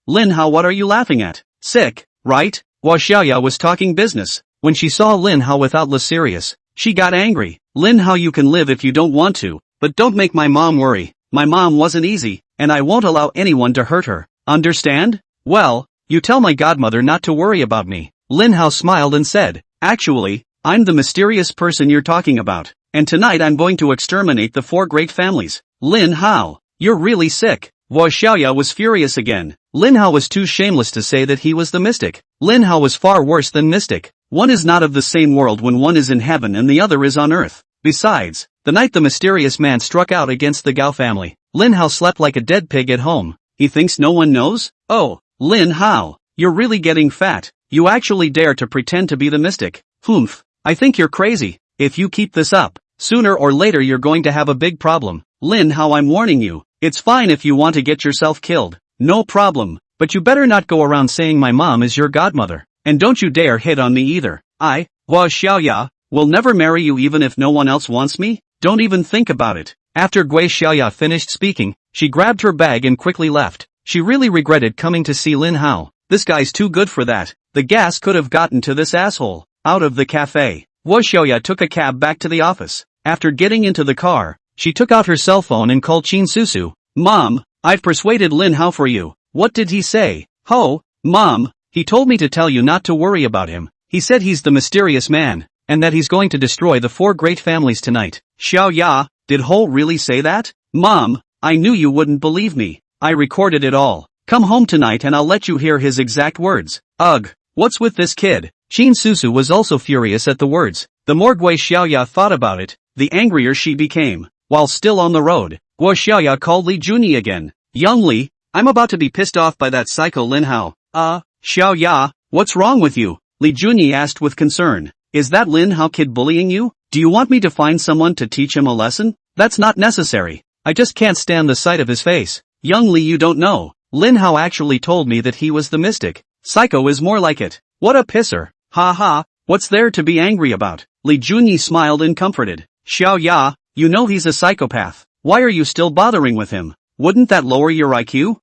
Lin Hao, what are you laughing at? Sick, right? Gui Xiaoya was talking business. When she saw Lin Hao without the serious, she got angry. Lin Hao, you can live if you don't want to, but don't make my mom worry. My mom wasn't easy, and I won't allow anyone to hurt her. Understand? Well, you tell my godmother not to worry about me. Lin Hao smiled and said, actually, I'm the mysterious person you're talking about, and tonight I'm going to exterminate the four great families. Lin Hao, you're really sick. Gui Xiaoya was furious again. Lin Hao was too shameless to say that he was the mystic. Lin Hao was far worse than mystic. One is not of the same world when one is in heaven and the other is on earth. Besides, the night the mysterious man struck out against the Gao family, Lin Hao slept like a dead pig at home. He thinks no one knows? Oh, Lin Hao, you're really getting fat. You actually dare to pretend to be the mystic. Humph, I think you're crazy. If you keep this up, sooner or later you're going to have a big problem. Lin Hao, I'm warning you. It's fine if you want to get yourself killed. No problem. But you better not go around saying my mom is your godmother. And don't you dare hit on me either. I, Gui Xiaoya, will never marry you even if no one else wants me. Don't even think about it. After Gui Xiaoya finished speaking, she grabbed her bag and quickly left. She really regretted coming to see Lin Hao. This guy's too good for that. The gas could have gotten to this asshole. Out of the cafe, Gui Xiaoya took a cab back to the office. After getting into the car, she took out her cell phone and called Qin Susu. Mom, I've persuaded Lin Hao for you. What did he say? Ho, Mom, he told me to tell you not to worry about him. He said he's the mysterious man, and that he's going to destroy the four great families tonight. Xiao Ya, Did Ho really say that? Mom, I knew you wouldn't believe me. I recorded it all. Come home tonight and I'll let you hear his exact words. Ugh, what's with this kid? Qin Susu was also furious at the words. The more Gui Xiaoya thought about it, the angrier she became. While still on the road, Gui Xiaoya called Li Junyi again. Young Li, I'm about to be pissed off by that psycho Lin Hao. Xiaoya, what's wrong with you? Li Junyi asked with concern. Is that Lin Hao kid bullying you? Do you want me to find someone to teach him a lesson? That's not necessary. I just can't stand the sight of his face. Young Li, you don't know. Lin Hao actually told me that he was the mystic. Psycho is more like it. What a pisser. Ha ha, what's there to be angry about? Li Junyi smiled and comforted. Xiaoya, you know he's a psychopath. Why are you still bothering with him? Wouldn't that lower your IQ?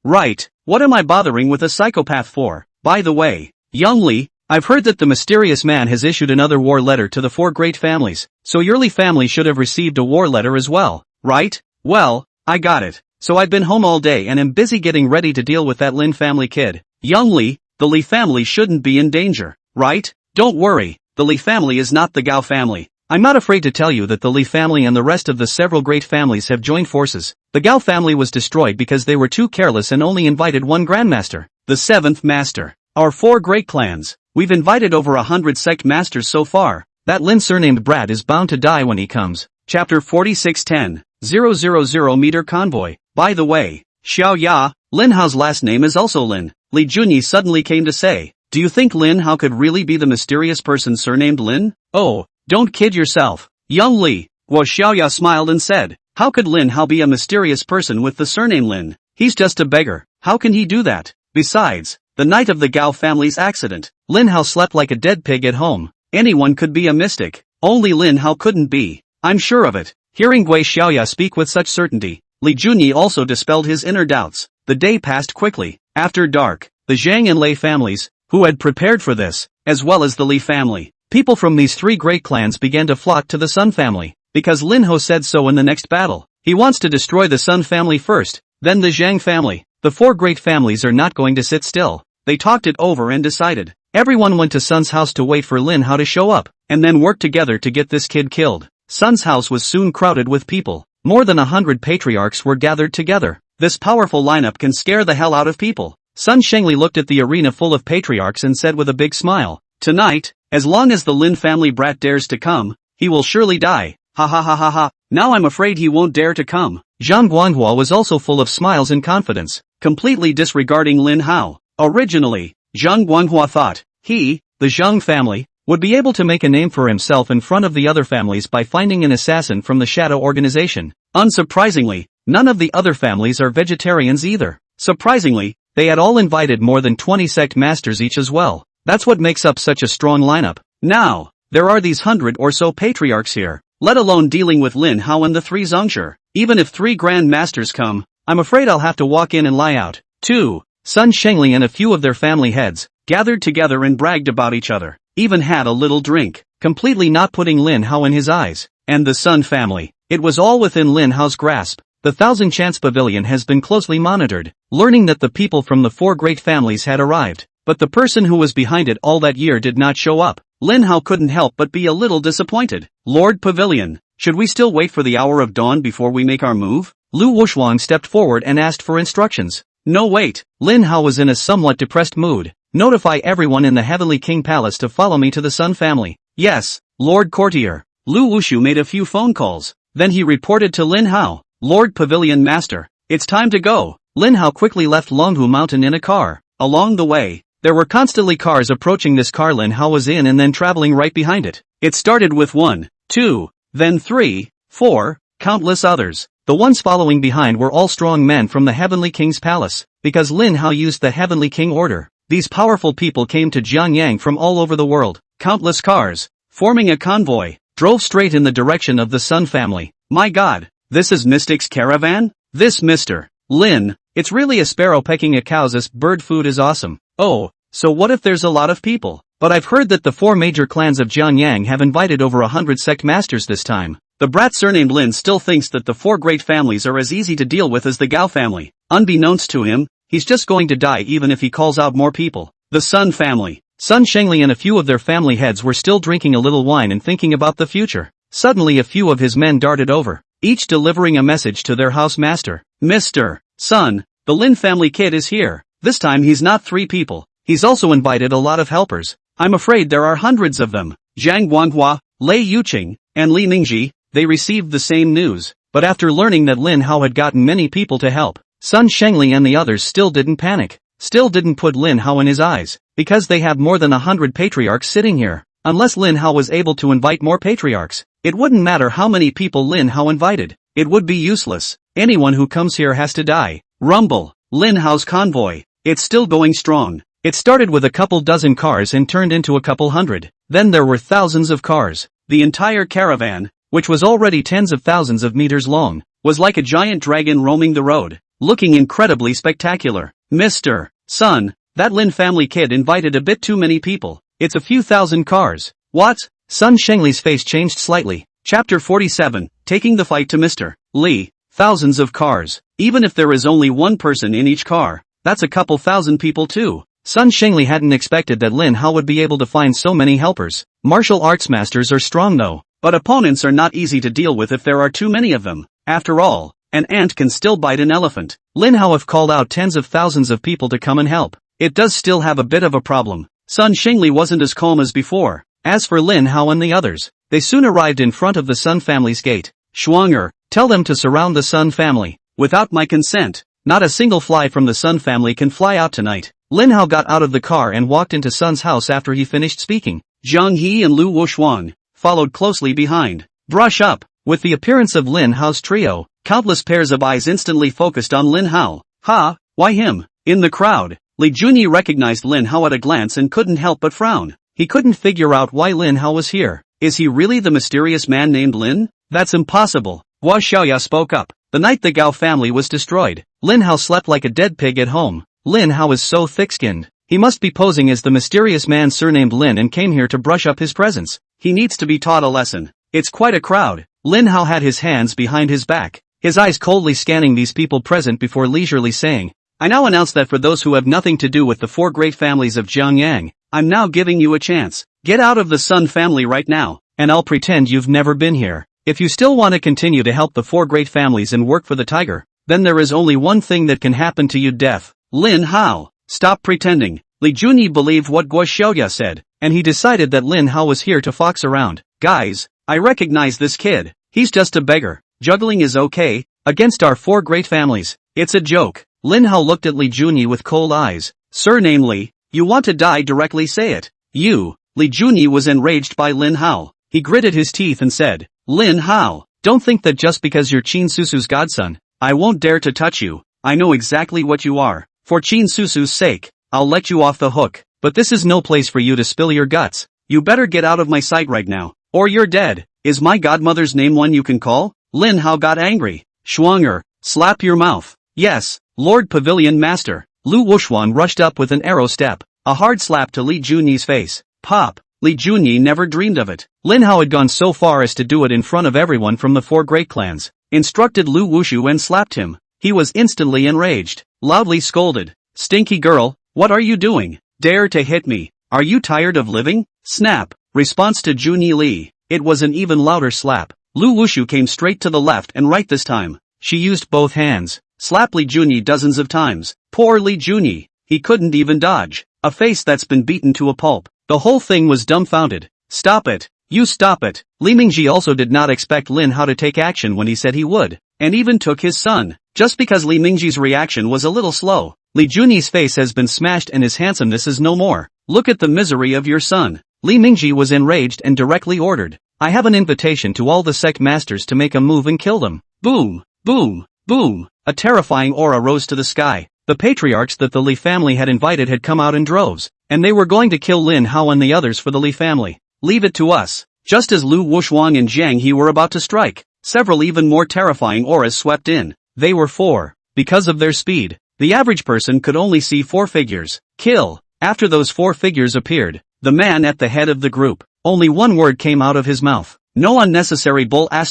Right. What am I bothering with a psychopath for? By the way, Young Li, I've heard that the mysterious man has issued another war letter to the 4 great families, so your Li family should have received a war letter as well, right? Well, I got it. So I've been home all day and am busy getting ready to deal with that Lin family kid. Young Li, the Li family shouldn't be in danger, right? Don't worry, the Li family is not the Gao family. I'm not afraid to tell you that the Li family and the rest of the several great families have joined forces. The Gao family was destroyed because they were too careless and only invited one grandmaster, the 7th master. Our 4 great clans. We've invited over 100 sect masters so far. That Lin surnamed brat is bound to die when he comes. Chapter 4610, 000 meter convoy. By the way, Xiaoya, Lin Hao's last name is also Lin. Li Junyi suddenly came to say, do you think Lin Hao could really be the mysterious person surnamed Lin? Oh, don't kid yourself. Young Li, Guo Xiaoya smiled and said, how could Lin Hao be a mysterious person with the surname Lin? He's just a beggar. How can he do that? Besides, the night of the Gao family's accident, Lin Hao slept like a dead pig at home. Anyone could be a mystic. Only Lin Hao couldn't be. I'm sure of it. Hearing Gui Xiaoya speak with such certainty, Li Junyi also dispelled his inner doubts. The day passed quickly. After dark, the Zhang and Lei families, who had prepared for this, as well as the Li family, people from these 3 great clans began to flock to the Sun family, because Lin Hao said so in the next battle. He wants to destroy the Sun family first, then the Zhang family. The 4 great families are not going to sit still. They talked it over and decided. Everyone went to Sun's house to wait for Lin Hao to show up, and then work together to get this kid killed. Sun's house was soon crowded with people. More than 100 patriarchs were gathered together. This powerful lineup can scare the hell out of people. Sun Shengli looked at the arena full of patriarchs and said with a big smile, tonight, as long as the Lin family brat dares to come, he will surely die. Ha ha ha ha ha, now I'm afraid he won't dare to come. Zhang Guanghua was also full of smiles and confidence, completely disregarding Lin Hao. Originally, Zhang Guanghua thought, he, the Zhang family, would be able to make a name for himself in front of the other families by finding an assassin from the Shadow Organization. Unsurprisingly, none of the other families are vegetarians either. Surprisingly, they had all invited more than 20 sect masters each as well. That's what makes up such a strong lineup. Now, there are these 100 or so patriarchs here, let alone dealing with Lin Hao and the 3 Zongshi. Even if 3 grand masters come, I'm afraid I'll have to walk in and lie out. 2. Sun Shengli and a few of their family heads gathered together and bragged about each other, even had a little drink, completely not putting Lin Hao in his eyes. And the Sun family, it was all within Lin Hao's grasp. The Thousand Chance Pavilion has been closely monitored, learning that the people from the 4 great families had arrived, but the person who was behind it all that year did not show up. Lin Hao couldn't help but be a little disappointed. Lord Pavilion, should we still wait for the hour of dawn before we make our move? Lu Wushuang stepped forward and asked for instructions. No wait, Lin Hao was in a somewhat depressed mood. Notify everyone in the Heavenly King Palace to follow me to the Sun family. Yes, Lord Courtier. Lu Wushu made a few phone calls. Then he reported to Lin Hao. Lord Pavilion Master, it's time to go. Lin Hao quickly left Longhu Mountain in a car. Along the way, there were constantly cars approaching this car Lin Hao was in and then traveling right behind it. It started with 1, 2, then 3, 4, countless others. The ones following behind were all strong men from the Heavenly King's palace, because Lin Hao used the Heavenly King order. These powerful people came to Jiangyang from all over the world. Countless cars, forming a convoy, drove straight in the direction of the Sun family. My God, this is Mystic's caravan? This Mr. Lin, it's really a sparrow pecking a cow's. This bird food is awesome. Oh, so what if there's a lot of people? But I've heard that the 4 major clans of Jiangyang have invited over 100 sect masters this time. The brat surnamed Lin still thinks that the 4 great families are as easy to deal with as the Gao family. Unbeknownst to him, he's just going to die even if he calls out more people. The Sun family. Sun Shengli and a few of their family heads were still drinking a little wine and thinking about the future. Suddenly a few of his men darted over, each delivering a message to their house master. Mr. Sun, the Lin family kid is here. This time he's not 3 people. He's also invited a lot of helpers. I'm afraid there are hundreds of them. Zhang Guanghua, Lei Yuqing, and Li Mingji, they received the same news, but after learning that Lin Hao had gotten many people to help, Sun Shengli and the others still didn't panic, still didn't put Lin Hao in his eyes, because they have more than 100 patriarchs sitting here. Unless Lin Hao was able to invite more patriarchs, it wouldn't matter how many people Lin Hao invited. It would be useless. Anyone who comes here has to die. Rumble. Lin Hao's convoy. It's still going strong. It started with a couple dozen cars and turned into a couple hundred. Then there were thousands of cars. The entire caravan, which was already tens of thousands of meters long, was like a giant dragon roaming the road, looking incredibly spectacular. Mr. Sun, that Lin family kid invited a bit too many people. It's a few thousand cars. What? Sun Shengli's face changed slightly. Chapter 47, Taking the Fight to Mr. Li. Thousands of cars. Even if there is only one person in each car, that's a couple thousand people too. Sun Shengli hadn't expected that Lin Hao would be able to find so many helpers. Martial arts masters are strong though, but opponents are not easy to deal with if there are too many of them. After all, an ant can still bite an elephant. Lin Hao have called out tens of thousands of people to come and help. It does still have a bit of a problem. Sun Shengli wasn't as calm as before. As for Lin Hao and the others, they soon arrived in front of the Sun family's gate. Shuanger, tell them to surround the Sun family. Without my consent, not a single fly from the Sun family can fly out tonight. Lin Hao got out of the car and walked into Sun's house after he finished speaking. Zhang He and Lu Wushuang followed closely behind. Brush up. With the appearance of Lin Hao's trio, countless pairs of eyes instantly focused on Lin Hao. Ha, why him? In the crowd, Li Junyi recognized Lin Hao at a glance and couldn't help but frown. He couldn't figure out why Lin Hao was here. Is he really the mysterious man named Lin? That's impossible. Hua Xiaoya spoke up. The night the Gao family was destroyed, Lin Hao slept like a dead pig at home. Lin Hao is so thick-skinned. He must be posing as the mysterious man surnamed Lin and came here to brush up his presence. He needs to be taught a lesson. It's quite a crowd. Lin Hao had his hands behind his back, his eyes coldly scanning these people present before leisurely saying, I now announce that for those who have nothing to do with the 4 great families of Jiangyang, I'm now giving you a chance. Get out of the Sun family right now, and I'll pretend you've never been here. If you still want to continue to help the 4 great families and work for the tiger, then there is only one thing that can happen to you: death. Lin Hao, stop pretending. Li Junyi believed what Guo Xiaoya said, and he decided that Lin Hao was here to fox around. Guys, I recognize this kid. He's just a beggar. Juggling is okay. Against our 4 great families, it's a joke. Lin Hao looked at Li Junyi with cold eyes. Surname Li, you want to die? Directly say it. You. Li Junyi was enraged by Lin Hao. He gritted his teeth and said, Lin Hao, don't think that just because you're Qin Susu's godson, I won't dare to touch you. I know exactly what you are. For Qin Susu's sake, I'll let you off the hook, but this is no place for you to spill your guts. You better get out of my sight right now, or you're dead. Is my godmother's name one you can call? Lin Hao got angry. Shuanger, slap your mouth. Yes, Lord Pavilion Master. Lu Wushuan rushed up with an arrow step, a hard slap to Li Junyi's face. Pop. Li Junyi never dreamed of it. Lin Hao had gone so far as to do it in front of everyone from the 4 great clans, instructed Lu Wushu and slapped him. He was instantly enraged, loudly scolded. Stinky girl, what are you doing? Dare to hit me? Are you tired of living? Snap. Response to Junyi Li. It was an even louder slap. Lu Wushu came straight to the left and right this time. She used both hands. Slapped Li Junyi dozens of times. Poor Li Junyi. He couldn't even dodge. A face that's been beaten to a pulp. The whole thing was dumbfounded. Stop it. You stop it. Li Mingji also did not expect Lin Hao to take action when he said he would, and even took his son. Just because Li Mingji's reaction was a little slow, Li Junyi's face has been smashed and his handsomeness is no more. Look at the misery of your son. Li Mingji was enraged and directly ordered, I have an invitation to all the sect masters to make a move and kill them. Boom, boom, boom. A terrifying aura rose to the sky. The patriarchs that the Li family had invited had come out in droves, and they were going to kill Lin Hao and the others for the Li family. Leave it to us. Just as Lu Wushuang and Zhang He were about to strike, several even more terrifying auras swept in. They were 4. Because of their speed, the average person could only see 4 figures. Kill. After those 4 figures appeared, the man at the head of the group, only one word came out of his mouth. No unnecessary bull ********.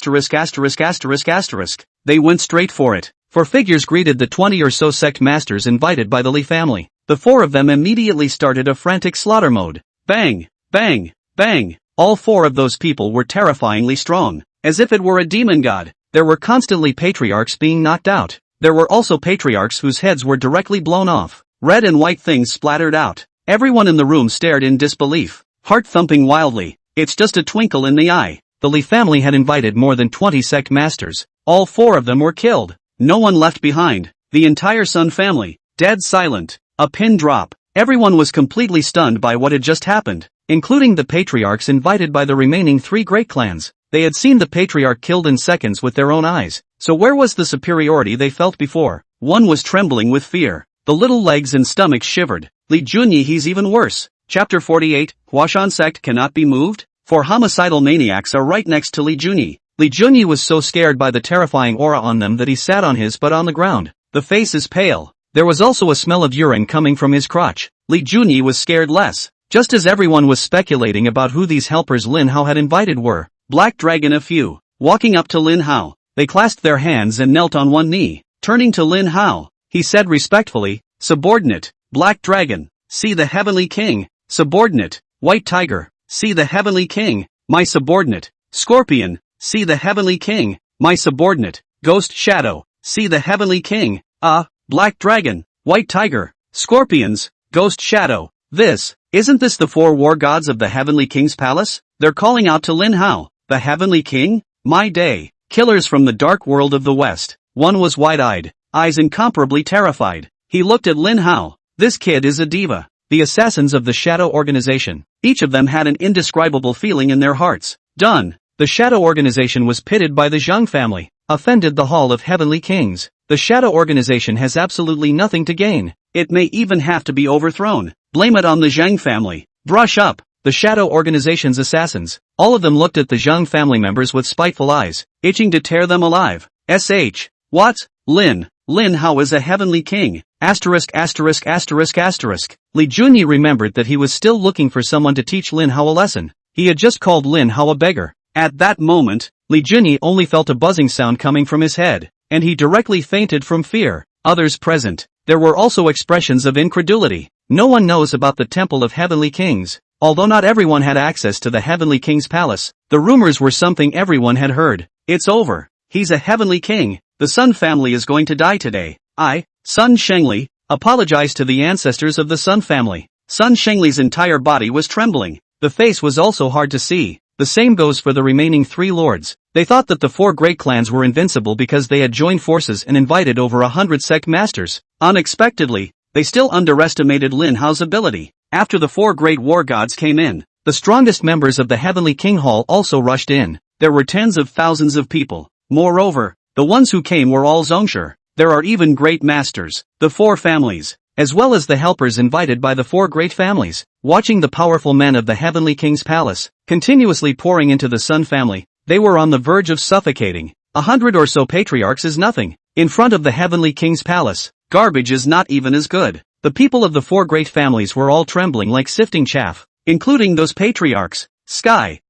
They went straight for it. 4 figures greeted the 20 or so sect masters invited by the Li family. The 4 of them immediately started a frantic slaughter mode. Bang! Bang! Bang! All four of those people were terrifyingly strong, as if it were a demon god. There were constantly patriarchs being knocked out. There were also patriarchs whose heads were directly blown off. Red and white things splattered out. Everyone in the room stared in disbelief, heart thumping wildly. It's just a twinkle in the eye. The Li family had invited more than 20 sect masters. All four of them were killed. No one left behind. The entire Sun family, dead silent. A pin drop. Everyone was completely stunned by what had just happened, including the patriarchs invited by the remaining 3 great clans. They had seen the patriarch killed in seconds with their own eyes, so where was the superiority they felt before? One was trembling with fear. The little legs and stomachs shivered. Li Junyi, he's even worse. Chapter 48, Huashan sect cannot be moved? 4 homicidal maniacs are right next to Li Junyi. Li Junyi was so scared by the terrifying aura on them that he sat on his butt on the ground. The face is pale. There was also a smell of urine coming from his crotch. Li Junyi was scared less. Just as everyone was speculating about who these helpers Lin Hao had invited were, Black Dragon a few, walking up to Lin Hao, they clasped their hands and knelt on one knee. Turning to Lin Hao, he said respectfully, "Subordinate, Black Dragon, see the Heavenly King. Subordinate, White Tiger, see the Heavenly King. My subordinate, Scorpion, see the Heavenly King. My subordinate, Ghost Shadow, see the Heavenly King. Black Dragon, White Tiger, Scorpions, Ghost Shadow. Isn't this the 4 war gods of the Heavenly King's palace? They're calling out to Lin Hao. The Heavenly King? My day. Killers from the dark world of the West." One was wide-eyed, eyes incomparably terrified. He looked at Lin Hao. This kid is a diva. The assassins of the Shadow Organization. Each of them had an indescribable feeling in their hearts. Done. The Shadow Organization was pitted by the Zhang family, offended the Hall of Heavenly Kings. The Shadow Organization has absolutely nothing to gain. It may even have to be overthrown. Blame it on the Zhang family. Brush up. The Shadow Organization's assassins. All of them looked at the Zhang family members with spiteful eyes, itching to tear them alive. What? Lin Hao is a Heavenly King. **********. Li Junyi remembered that he was still looking for someone to teach Lin Hao a lesson. He had just called Lin Hao a beggar. At that moment, Li Junyi only felt a buzzing sound coming from his head, and he directly fainted from fear. Others present. There were also expressions of incredulity. No one knows about the Temple of Heavenly Kings. Although not everyone had access to the Heavenly King's palace, the rumors were something everyone had heard. It's over. He's a Heavenly King. The Sun family is going to die today. Sun Shengli, apologized to the ancestors of the Sun family. Sun Shengli's entire body was trembling. The face was also hard to see. The same goes for the remaining 3 lords. They thought that the 4 great clans were invincible because they had joined forces and invited over 100 sect masters. Unexpectedly, they still underestimated Lin Hao's ability. After the 4 great war gods came in, the strongest members of the Heavenly King Hall also rushed in. There were tens of thousands of people. Moreover, the ones who came were all Zhongsher. There are even great masters, the 4 families, as well as the helpers invited by the 4 great families. Watching the powerful men of the Heavenly King's palace continuously pouring into the Sun family, they were on the verge of suffocating. 100 or so patriarchs is nothing. In front of the Heavenly King's palace, garbage is not even as good. The people of the 4 great families were all trembling like sifting chaff, including those patriarchs. Sky,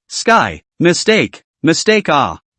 mistake.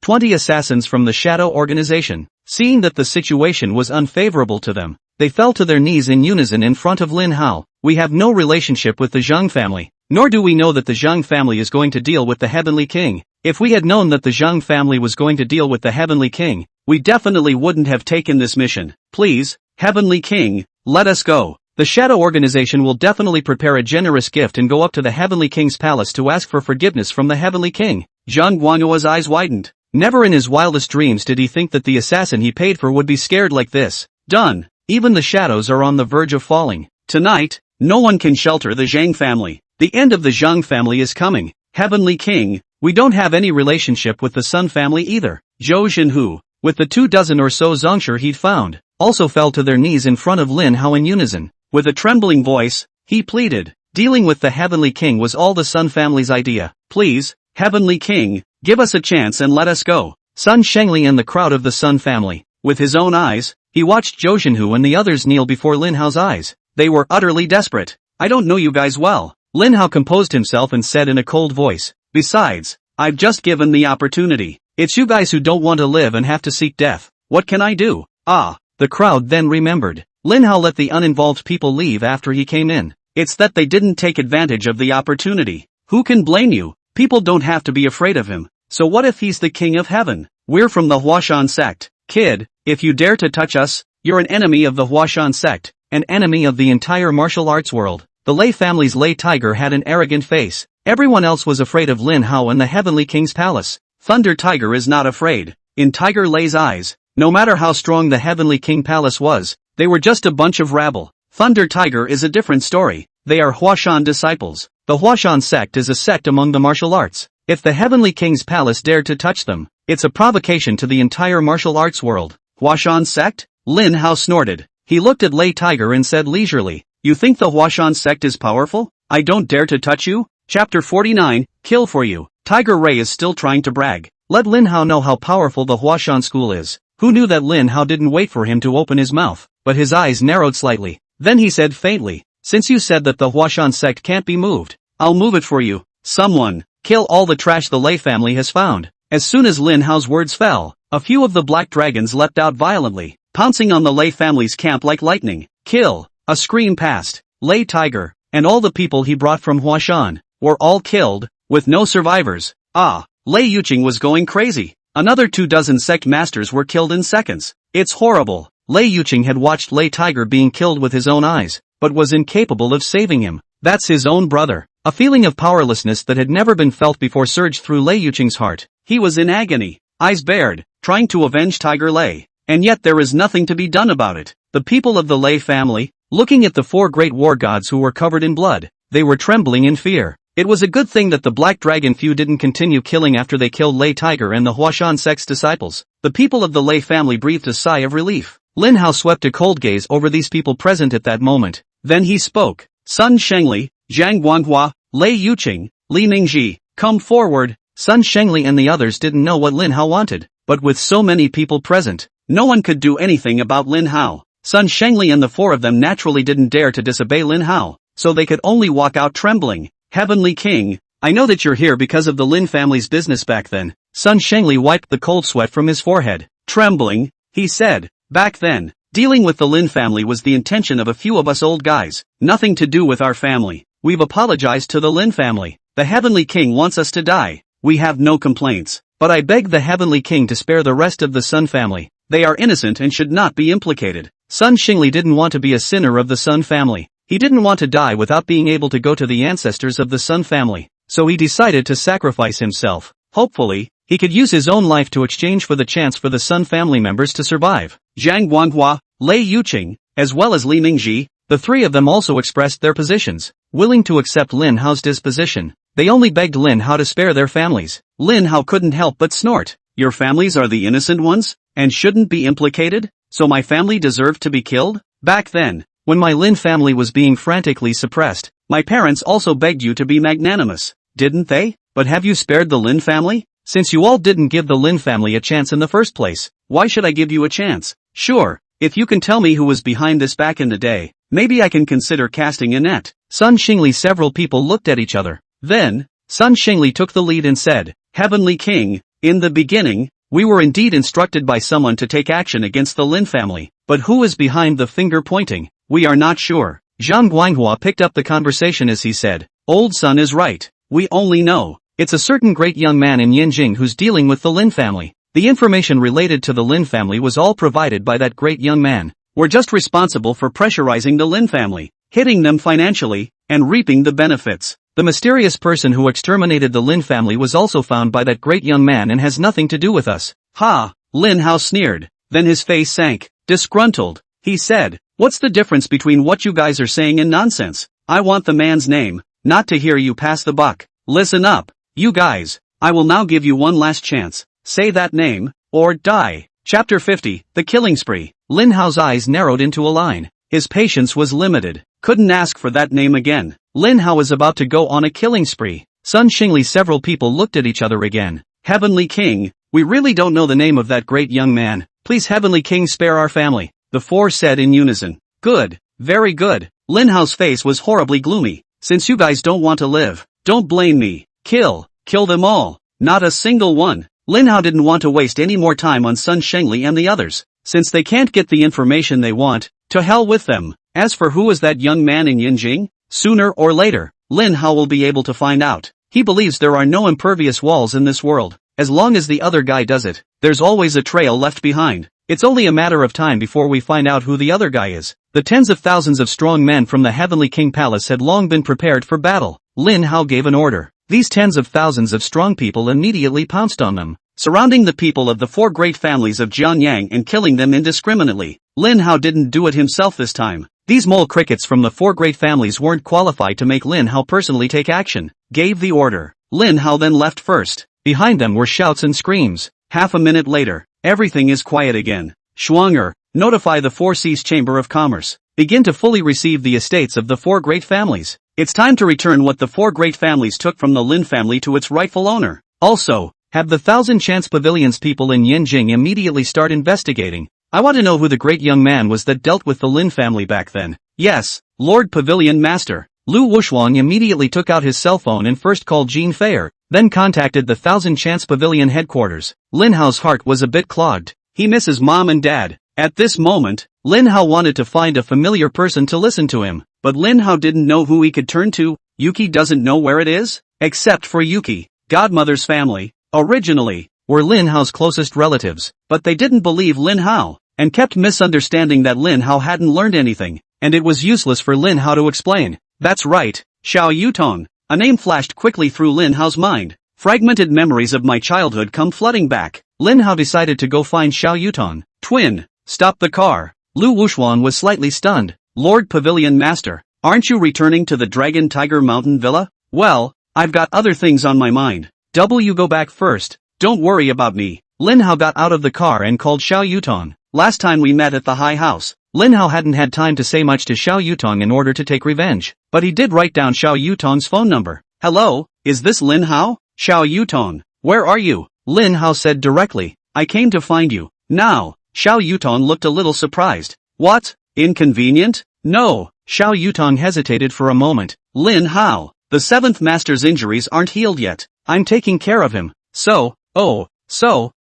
20 assassins from the Shadow Organization. Seeing that the situation was unfavorable to them, they fell to their knees in unison in front of Lin Hao. We have no relationship with the Zhang family, nor do we know that the Zhang family is going to deal with the Heavenly King. If we had known that the Zhang family was going to deal with the Heavenly King, we definitely wouldn't have taken this mission. Please, Heavenly King, let us go. The Shadow Organization will definitely prepare a generous gift and go up to the Heavenly King's palace to ask for forgiveness from the Heavenly King. Zhang Guanghua's eyes widened. Never in his wildest dreams did he think that the assassin he paid for would be scared like this. Done. Even the shadows are on the verge of falling. Tonight, no one can shelter the Zhang family. The end of the Zhang family is coming. Heavenly King, we don't have any relationship with the Sun family either. Zhou Xinhu, with the 24 or so Zhongsher he'd found, also fell to their knees in front of Lin Hao in unison. With a trembling voice, he pleaded. Dealing with the Heavenly King was all the Sun family's idea. Please, Heavenly King, give us a chance and let us go. Sun Shengli and the crowd of the Sun family. With his own eyes, he watched Zhou Xinhu and the others kneel before Lin Hao's eyes. They were utterly desperate. I don't know you guys well. Lin Hao composed himself and said in a cold voice. Besides, I've just given the opportunity. It's you guys who don't want to live and have to seek death. What can I do? The crowd then remembered. Lin Hao let the uninvolved people leave after he came in. It's that they didn't take advantage of the opportunity. Who can blame you? People don't have to be afraid of him. So what if he's the king of heaven? We're from the Huashan sect. Kid, if you dare to touch us, you're an enemy of the Huashan sect, an enemy of the entire martial arts world. The Lei family's Lei Tiger had an arrogant face. Everyone else was afraid of Lin Hao and the Heavenly King's palace. Thunder Tiger is not afraid. In Tiger Lei's eyes, no matter how strong the Heavenly King palace was, they were just a bunch of rabble. Thunder Tiger is a different story. They are Huashan disciples. The Huashan sect is a sect among the martial arts. If the Heavenly King's palace dared to touch them, it's a provocation to the entire martial arts world. Huashan sect? Lin Hao snorted. He looked at Lei Tiger and said leisurely, "You think the Huashan sect is powerful? I don't dare to touch you?" Chapter 49, Kill for You. Tiger Ray is still trying to brag. Let Lin Hao know how powerful the Huashan school is. Who knew that Lin Hao didn't wait for him to open his mouth, but his eyes narrowed slightly. Then he said faintly, "Since you said that the Huashan sect can't be moved, I'll move it for you. Someone, kill all the trash the Lei family has found." As soon as Lin Hao's words fell, a few of the black dragons leapt out violently, pouncing on the Lei family's camp like lightning. Kill! A scream passed. Lei Tiger, and all the people he brought from Huashan, were all killed, with no survivors. Lei Yuqing was going crazy. Another 24 sect masters were killed in seconds. It's horrible. Lei Yuqing had watched Lei Tiger being killed with his own eyes, but was incapable of saving him. That's his own brother. A feeling of powerlessness that had never been felt before surged through Lei Yuqing's heart. He was in agony, eyes bared, trying to avenge Tiger Lei. And yet there is nothing to be done about it. The people of the Lei family, looking at the 4 great war gods who were covered in blood, they were trembling in fear. It was a good thing that the Black Dragon few didn't continue killing after they killed Lei Tiger and the Huashan sect's disciples. The people of the Lei family breathed a sigh of relief. Lin Hao swept a cold gaze over these people present at that moment. Then he spoke. Sun Shengli, Zhang Guanghua, Lei Yuqing, Li Ningji, come forward. Sun Shengli and the others didn't know what Lin Hao wanted, but with so many people present, no one could do anything about Lin Hao. Sun Shengli and the 4 of them naturally didn't dare to disobey Lin Hao, so they could only walk out trembling. Heavenly King, I know that you're here because of the Lin family's business back then. Sun Shengli wiped the cold sweat from his forehead. Trembling, he said, back then, dealing with the Lin family was the intention of a few of us old guys, nothing to do with our family. We've apologized to the Lin family. The Heavenly King wants us to die. We have no complaints, but I beg the Heavenly King to spare the rest of the Sun family. They are innocent and should not be implicated. Sun Shengli didn't want to be a sinner of the Sun family. He didn't want to die without being able to go to the ancestors of the Sun family, so he decided to sacrifice himself. Hopefully, he could use his own life to exchange for the chance for the Sun family members to survive. Zhang Guanghua, Lei Yuqing, as well as Li Ningji, the 3 of them also expressed their positions, willing to accept Lin Hao's disposition. They only begged Lin Hao to spare their families. Lin Hao couldn't help but snort. Your families are the innocent ones, and shouldn't be implicated? So my family deserved to be killed? Back then, when my Lin family was being frantically suppressed, my parents also begged you to be magnanimous, didn't they? But have you spared the Lin family? Since you all didn't give the Lin family a chance in the first place, why should I give you a chance? Sure, if you can tell me who was behind this back in the day, maybe I can consider casting a net. Sun Shengli. Several people looked at each other. Then, Sun Shengli took the lead and said, Heavenly King, in the beginning, we were indeed instructed by someone to take action against the Lin family, but who is behind the finger pointing? We are not sure. Zhang Guanghua picked up the conversation as he said, Old Sun is right. We only know it's a certain great young man in Yanjing who's dealing with the Lin family. The information related to the Lin family was all provided by that great young man. We're just responsible for pressurizing the Lin family, hitting them financially, and reaping the benefits. The mysterious person who exterminated the Lin family was also found by that great young man and has nothing to do with us. Ha! Lin Hao sneered. Then his face sank. Disgruntled, he said, what's the difference between what you guys are saying and nonsense? I want the man's name, not to hear you pass the buck. Listen up, you guys. I will now give you one last chance. Say that name, or die. Chapter 50, The Killing Spree. Lin Hao's eyes narrowed into a line. His patience was limited. Couldn't ask for that name again. Lin Hao is about to go on a killing spree. Sun Shengli. Several people looked at each other again. Heavenly King, we really don't know the name of that great young man. Please Heavenly King spare our family. The 4 said in unison. Good, very good. Lin Hao's face was horribly gloomy. Since you guys don't want to live, don't blame me. Kill them all. Not a single one. Lin Hao didn't want to waste any more time on Sun Shengli and the others. Since they can't get the information they want, to hell with them. As for who is that young man in Yanjing, sooner or later, Lin Hao will be able to find out. He believes there are no impervious walls in this world. As long as the other guy does it, there's always a trail left behind. It's only a matter of time before we find out who the other guy is. The tens of thousands of strong men from the Heavenly King Palace had long been prepared for battle. Lin Hao gave an order. These tens of thousands of strong people immediately pounced on them, surrounding the people of the four great families of Jiangyang and killing them indiscriminately. Lin Hao didn't do it himself this time. These mole crickets from the four great families weren't qualified to make Lin Hao personally take action. Gave the order. Lin Hao then left first. Behind them were shouts and screams. Half a minute later, everything is quiet again. Shuanger, notify the Four Seas Chamber of Commerce. Begin to fully receive the estates of the four great families. It's time to return what the four great families took from the Lin family to its rightful owner. Also, have the Thousand Chance Pavilion's people in Yanjing immediately start investigating. I want to know who the great young man was that dealt with the Lin family back then. Yes, Lord Pavilion Master. Lu Wushuang immediately took out his cell phone and first called Jean Fair, then contacted the Thousand Chance Pavilion headquarters. Lin Hao's heart was a bit clogged. He misses mom and dad. At this moment, Lin Hao wanted to find a familiar person to listen to him, but Lin Hao didn't know who he could turn to. Yuki doesn't know where it is? Except for Yuki, godmother's family, originally, were Lin Hao's closest relatives, but they didn't believe Lin Hao, and kept misunderstanding that Lin Hao hadn't learned anything, and it was useless for Lin Hao to explain. That's right, Xiao Yutong. A name flashed quickly through Lin Hao's mind. Fragmented memories of my childhood come flooding back. Lin Hao decided to go find Xiao Yutong. Twin, stop the car. Lu Wushuan was slightly stunned. Lord Pavilion Master, aren't you returning to the Dragon Tiger Mountain Villa? Well, I've got other things on my mind. You go back first. Don't worry about me. Lin Hao got out of the car and called Xiao Yutong. Last time we met at the High House, Lin Hao hadn't had time to say much to Xiao Yutong in order to take revenge, but he did write down Xiao Yutong's phone number. Hello, is this Lin Hao? Xiao Yutong, where are you? Lin Hao said directly. I came to find you. Now, Xiao Yutong looked a little surprised. What? Inconvenient? No. Xiao Yutong hesitated for a moment. Lin Hao, the seventh master's injuries aren't healed yet. I'm taking care of him. So,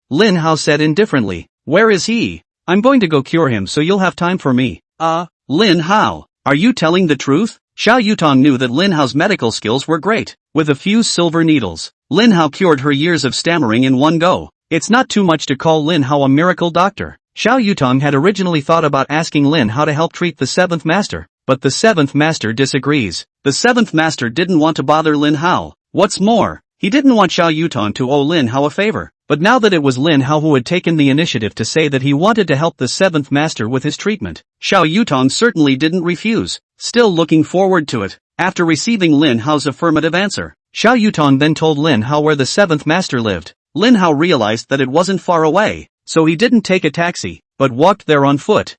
Lin Hao said indifferently. Where is he? I'm going to go cure him so you'll have time for me. Lin Hao, are you telling the truth? Xiao Yutong knew that Lin Hao's medical skills were great. With a few silver needles, Lin Hao cured her years of stammering in one go. It's not too much to call Lin Hao a miracle doctor. Xiao Yutong had originally thought about asking Lin Hao to help treat the seventh master, but the seventh master disagrees. The seventh master didn't want to bother Lin Hao. What's more, he didn't want Xiao Yutong to owe Lin Hao a favor. But now that it was Lin Hao who had taken the initiative to say that he wanted to help the seventh master with his treatment, Xiao Yutong certainly didn't refuse, still looking forward to it. After receiving Lin Hao's affirmative answer, Xiao Yutong then told Lin Hao where the seventh master lived. Lin Hao realized that it wasn't far away, so he didn't take a taxi, but walked there on foot.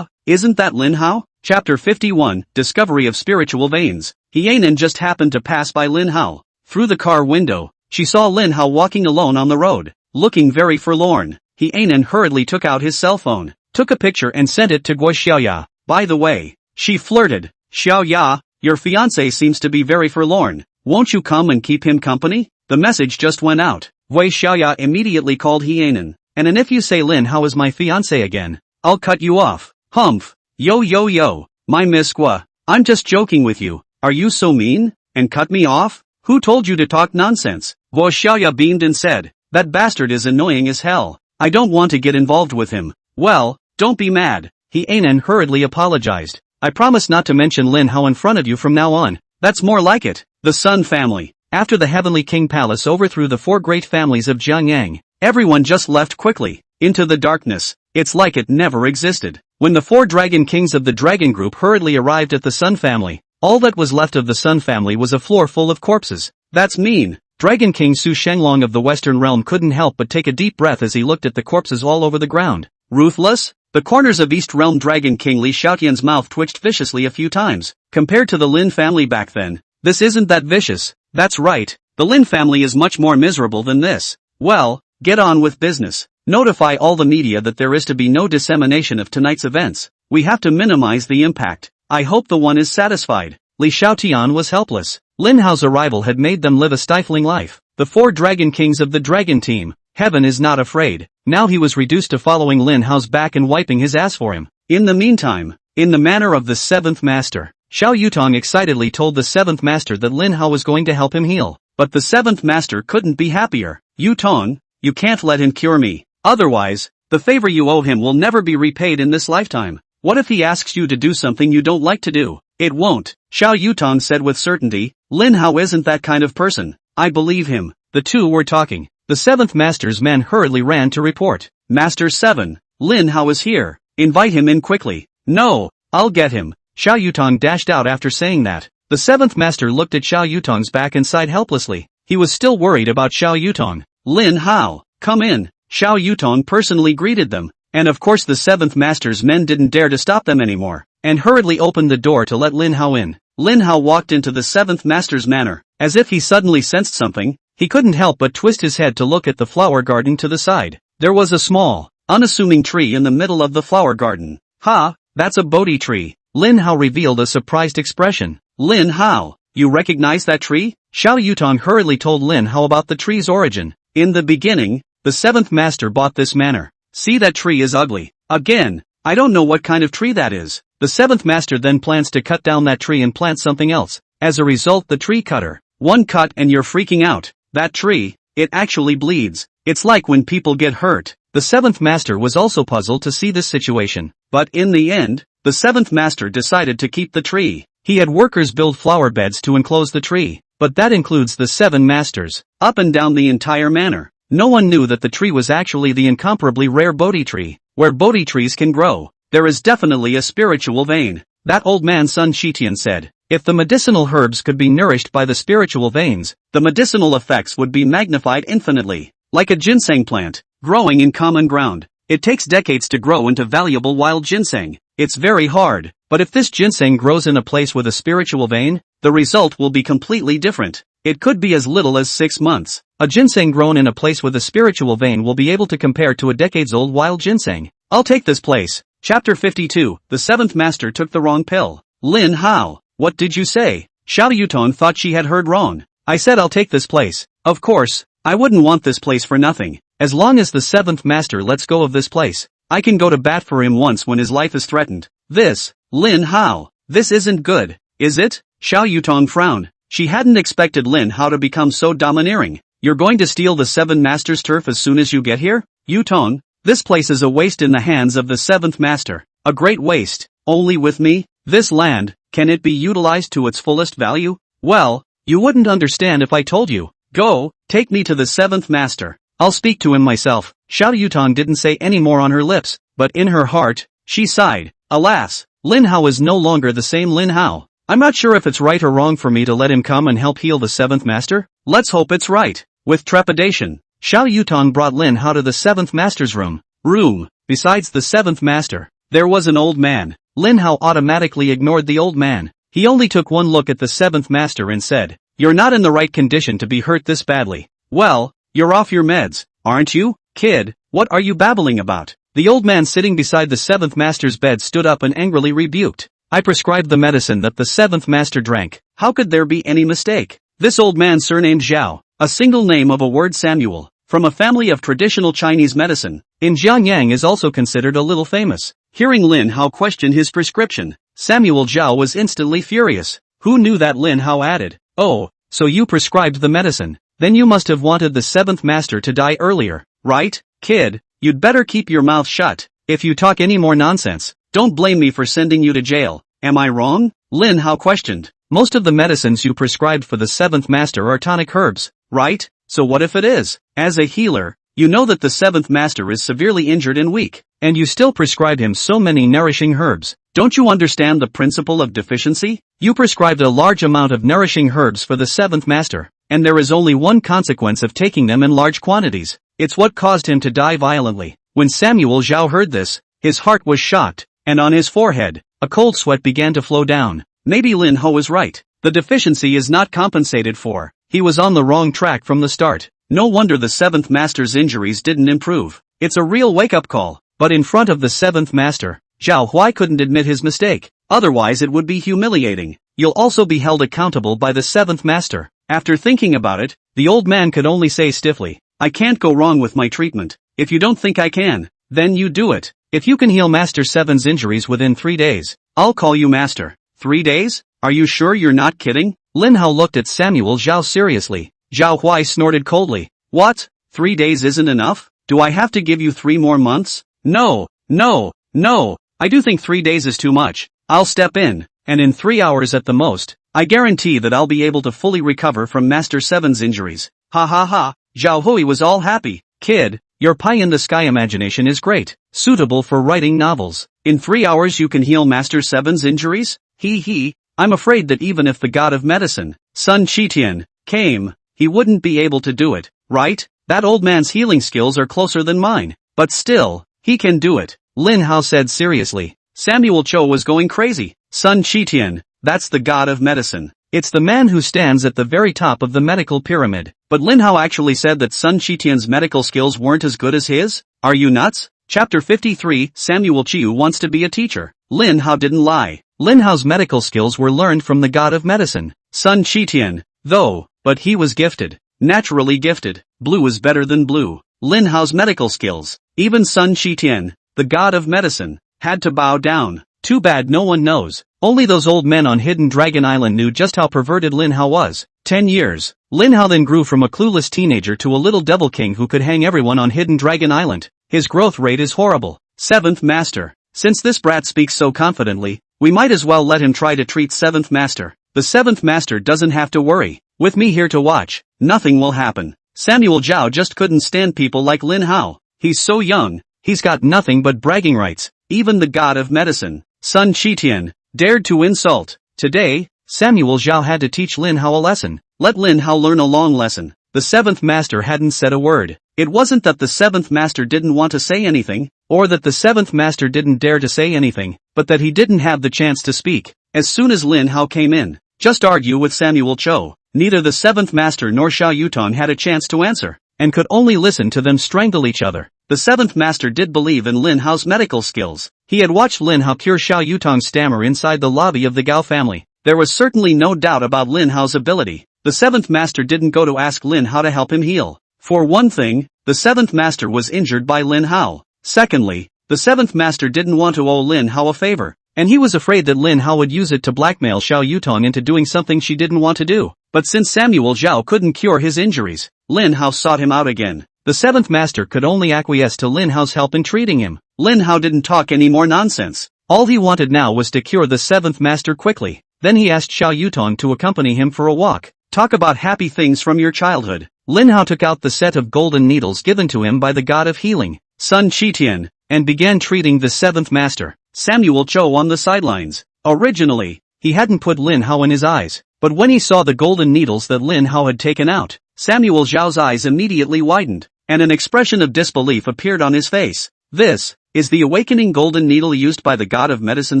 Isn't that Lin Hao? Chapter 51, Discovery of Spiritual Veins. Hyenan just happened to pass by Lin Hao. Through the car window, she saw Lin Hao walking alone on the road, looking very forlorn. Hyenan hurriedly took out his cell phone, took a picture and sent it to Gui Xiaoya. By the way, she flirted. Xiaoya, your fiancé seems to be very forlorn. Won't you come and keep him company? The message just went out. Gui Xiaoya immediately called Hyenan. And if you say Lin Hao is my fiancé again, I'll cut you off. Humph. Yo, my Miss Gua. I'm just joking with you. Are you so mean? And cut me off? Who told you to talk nonsense? Gui Xiaoya beamed and said, that bastard is annoying as hell. I don't want to get involved with him. Well, don't be mad. Hyenan hurriedly apologized. I promise not to mention Lin Hao in front of you from now on. That's more like it. The Sun family. After the Heavenly King Palace overthrew the four great families of Jiangyang, everyone just left quickly, into the darkness. It's like it never existed. When the four dragon kings of the dragon group hurriedly arrived at the Sun family, all that was left of the Sun family was a floor full of corpses. That's mean. Dragon King Su Shenglong of the Western Realm couldn't help but take a deep breath as he looked at the corpses all over the ground. Ruthless? The corners of East Realm Dragon King Li Xiaotian's mouth twitched viciously a few times. Compared to the Lin family back then, this isn't that vicious. That's right, the Lin family is much more miserable than this. Well, get on with business. Notify all the media that there is to be no dissemination of tonight's events. We have to minimize the impact. I hope the one is satisfied. Li Xiaotian was helpless. Lin Hao's arrival had made them live a stifling life. The four dragon kings of the dragon team. Heaven is not afraid. Now he was reduced to following Lin Hao's back and wiping his ass for him. In the meantime, in the manner of the seventh master, Xiao Yutong excitedly told the seventh master that Lin Hao was going to help him heal. but the seventh master couldn't be happier. Yu Tong, you can't let him cure me. Otherwise, the favor you owe him will never be repaid in this lifetime. What if he asks you to do something you don't like to do? It won't, Xiao Yutong said with certainty. Lin Hao isn't that kind of person. I believe him. The two were talking. The seventh master's men hurriedly ran to report. Master 7, Lin Hao is here. Invite him in quickly. No, I'll get him. Xiao Yutong dashed out after saying that. The seventh master looked at Xiao Yutong's back and sighed helplessly. He was still worried about Xiao Yutong. Lin Hao, come in. Xiao Yutong personally greeted them. And of course the seventh master's men didn't dare to stop them anymore, and hurriedly opened the door to let Lin Hao in. Lin Hao walked into the seventh master's manor. As if he suddenly sensed something, he couldn't help but twist his head to look at the flower garden to the side. There was a small, unassuming tree in the middle of the flower garden. Ha, that's a Bodhi tree. Lin Hao revealed a surprised expression. Lin Hao, you recognize that tree? Xiao Yutong hurriedly told Lin Hao about the tree's origin. In the beginning, the seventh master bought this manor. See, that tree is ugly. Again, I don't know what kind of tree that is. The seventh master then plans to cut down that tree and plant something else. As a result, the tree cutter. One cut and you're freaking out. That tree, it actually bleeds. It's like when people get hurt. The seventh master was also puzzled to see this situation. But in the end, the seventh master decided to keep the tree. He had workers build flower beds to enclose the tree. But that includes the seven masters. Up and down the entire manor. No one knew that the tree was actually the incomparably rare Bodhi tree. Where Bodhi trees can grow, there is definitely a spiritual vein. That old man Sun Shitian said, if the medicinal herbs could be nourished by the spiritual veins, the medicinal effects would be magnified infinitely. Like a ginseng plant, growing in common ground. It takes decades to grow into valuable wild ginseng. It's very hard, but if this ginseng grows in a place with a spiritual vein, the result will be completely different. It could be as little as 6 months. A ginseng grown in a place with a spiritual vein will be able to compare to a decades-old wild ginseng. I'll take this place. Chapter 52, the seventh master took the wrong pill. Lin Hao, what did you say? Xiao Yutong thought she had heard wrong. I said I'll take this place. Of course, I wouldn't want this place for nothing. As long as the seventh master lets go of this place, I can go to bat for him once when his life is threatened. This, Lin Hao, this isn't good, is it? Xiao Yutong frowned. She hadn't expected Lin Hao to become so domineering. You're going to steal the seven masters' turf as soon as you get here? Yutong, this place is a waste in the hands of the seventh master. A great waste. Only with me? This land, can it be utilized to its fullest value? Well, you wouldn't understand if I told you. Go, take me to the seventh master. I'll speak to him myself. Xiao Yutong didn't say any more on her lips, but in her heart, she sighed. Alas, Lin Hao is no longer the same Lin Hao. I'm not sure if it's right or wrong for me to let him come and help heal the seventh master. Let's hope it's right. With trepidation, Xiao Yutong brought Lin Hao to the seventh master's room. Besides the seventh master, there was an old man. Lin Hao automatically ignored the old man. He only took one look at the seventh master and said, "You're not in the right condition to be hurt this badly." "Well, you're off your meds, aren't you, kid? What are you babbling about?" The old man sitting beside the seventh master's bed stood up and angrily rebuked. "I prescribed the medicine that the seventh master drank. How could there be any mistake?" This old man surnamed Zhao, a single name of a word Samuel, from a family of traditional Chinese medicine, in Jiangyang is also considered a little famous. Hearing Lin Hao question his prescription, Samuel Zhao was instantly furious. Who knew that? Lin Hao added. "Oh, so you prescribed the medicine. Then you must have wanted the seventh master to die earlier, right, kid? You'd better keep your mouth shut. If you talk any more nonsense, don't blame me for sending you to jail. Am I wrong?" Lin Hao questioned. "Most of the medicines you prescribed for the seventh master are tonic herbs, right? So what if it is? As a healer, you know that the seventh master is severely injured and weak, and you still prescribe him so many nourishing herbs. Don't you understand the principle of deficiency? You prescribed a large amount of nourishing herbs for the seventh master, and there is only one consequence of taking them in large quantities. It's what caused him to die violently." When Samuel Zhao heard this, his heart was shocked, and on his forehead, a cold sweat began to flow down. Maybe Lin Hao was right. The deficiency is not compensated for. He was on the wrong track from the start. No wonder the seventh master's injuries didn't improve. It's a real wake-up call. But in front of the seventh master, Zhao Huai couldn't admit his mistake. Otherwise it would be humiliating. You'll also be held accountable by the seventh master. After thinking about it, the old man could only say stiffly, "I can't go wrong with my treatment. If you don't think I can, then you do it. If you can heal Master Seven's injuries within 3 days, I'll call you Master." 3 days? Are you sure you're not kidding? Lin Hao looked at Samuel Zhao seriously. Zhao Huai snorted coldly. What? 3 days isn't enough? Do I have to give you 3 more months? No, no, no. I do think 3 days is too much. I'll step in, and in 3 hours at the most, I guarantee that I'll be able to fully recover from Master Seven's injuries. Ha ha ha. Zhao Hui was all happy. Kid, your pie-in-the-sky imagination is great, suitable for writing novels. In 3 hours you can heal Master Seven's injuries? He. I'm afraid that even if the god of medicine, Sun Qitian, came, he wouldn't be able to do it, right? That old man's healing skills are closer than mine. But still, he can do it, Lin Hao said seriously. Samuel Cho was going crazy. Sun Qitian, that's the god of medicine. It's the man who stands at the very top of the medical pyramid. But Lin Hao actually said that Sun Qitian's medical skills weren't as good as his? Are you nuts? Chapter 53, Samuel Chiu wants to be a teacher. Lin Hao didn't lie. Lin Hao's medical skills were learned from the god of medicine, Sun Qitian, though, but he was gifted. Naturally gifted. Blue is better than blue. Lin Hao's medical skills. Even Sun Qitian, the god of medicine, had to bow down. Too bad no one knows. Only those old men on Hidden Dragon Island knew just how perverted Lin Hao was. 10 years. Lin Hao then grew from a clueless teenager to a little devil king who could hang everyone on Hidden Dragon Island. His growth rate is horrible. 7th Master. Since this brat speaks so confidently, we might as well let him try to treat 7th Master. The 7th Master doesn't have to worry. With me here to watch, nothing will happen. Samuel Zhao just couldn't stand people like Lin Hao. He's so young, he's got nothing but bragging rights. Even the god of medicine, Sun Qitian, dared to insult. Today, Samuel Zhao had to teach Lin Hao a lesson. Let Lin Hao learn a long lesson. The 7th Master hadn't said a word. It wasn't that the 7th Master didn't want to say anything, or that the 7th Master didn't dare to say anything, but that he didn't have the chance to speak. As soon as Lin Hao came in, just argue with Samuel Cho. Neither the 7th Master nor Xiao Yutong had a chance to answer, and could only listen to them strangle each other. The 7th Master did believe in Lin Hao's medical skills. He had watched Lin Hao cure Xiao Yutong's stammer inside the lobby of the Gao family. There was certainly no doubt about Lin Hao's ability. The 7th Master didn't go to ask Lin Hao to help him heal. For one thing, the 7th Master was injured by Lin Hao. Secondly, the 7th Master didn't want to owe Lin Hao a favor, and he was afraid that Lin Hao would use it to blackmail Xiao Yutong into doing something she didn't want to do. But since Samuel Zhao couldn't cure his injuries, Lin Hao sought him out again. The 7th Master could only acquiesce to Lin Hao's help in treating him. Lin Hao didn't talk any more nonsense. All he wanted now was to cure the 7th Master quickly. Then he asked Xiao Yutong to accompany him for a walk. Talk about happy things from your childhood. Lin Hao took out the set of golden needles given to him by the god of healing, Sun Qitian, and began treating the 7th Master. Samuel Cho on the sidelines. Originally, he hadn't put Lin Hao in his eyes, but when he saw the golden needles that Lin Hao had taken out, Samuel Zhao's eyes immediately widened, and an expression of disbelief appeared on his face. This is the awakening golden needle used by the god of medicine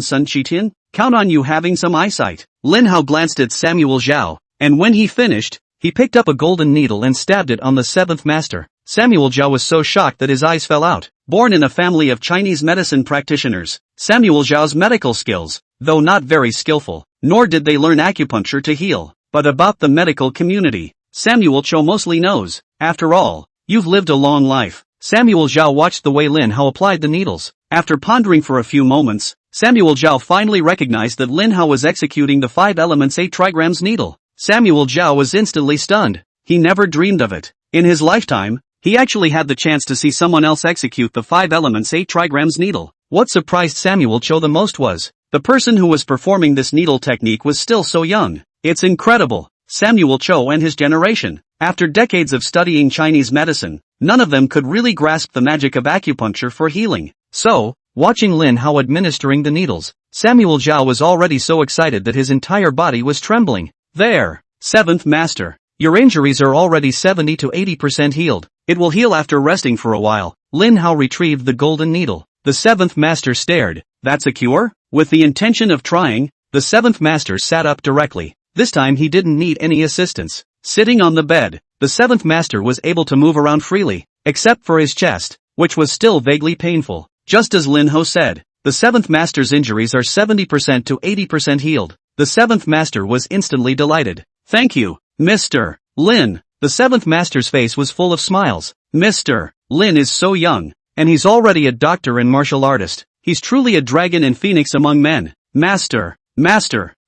Sun Qitian? Count on you having some eyesight. Lin Hao glanced at Samuel Zhao, and when he finished, he picked up a golden needle and stabbed it on the 7th Master. Samuel Zhao was so shocked that his eyes fell out. Born in a family of Chinese medicine practitioners, Samuel Zhao's medical skills, though not very skillful, nor did they learn acupuncture to heal, but about the medical community, Samuel Cho mostly knows. After all, you've lived a long life. Samuel Zhao watched the way Lin Hao applied the needles. After pondering for a few moments, Samuel Zhao finally recognized that Lin Hao was executing the 5 elements 8 trigrams needle. Samuel Zhao was instantly stunned. He never dreamed of it. In his lifetime, he actually had the chance to see someone else execute the 5 elements 8 trigrams needle. What surprised Samuel Cho the most was, the person who was performing this needle technique was still so young. It's incredible. Samuel Cho and his generation. After decades of studying Chinese medicine, none of them could really grasp the magic of acupuncture for healing. So, watching Lin Hao administering the needles, Samuel Zhao was already so excited that his entire body was trembling. There, 7th Master. Your injuries are already 70 to 80% healed. It will heal after resting for a while. Lin Hao retrieved the golden needle. The 7th Master stared. That's a cure? With the intention of trying, the 7th Master sat up directly. This time he didn't need any assistance. Sitting on the bed, the 7th Master was able to move around freely, except for his chest, which was still vaguely painful. Just as Lin Hao said, the 7th Master's injuries are 70% to 80% healed. The 7th Master was instantly delighted. Thank you, Mr. Lin. The 7th Master's face was full of smiles. Mr. Lin is so young, and he's already a doctor and martial artist. He's truly a dragon and phoenix among men. Master.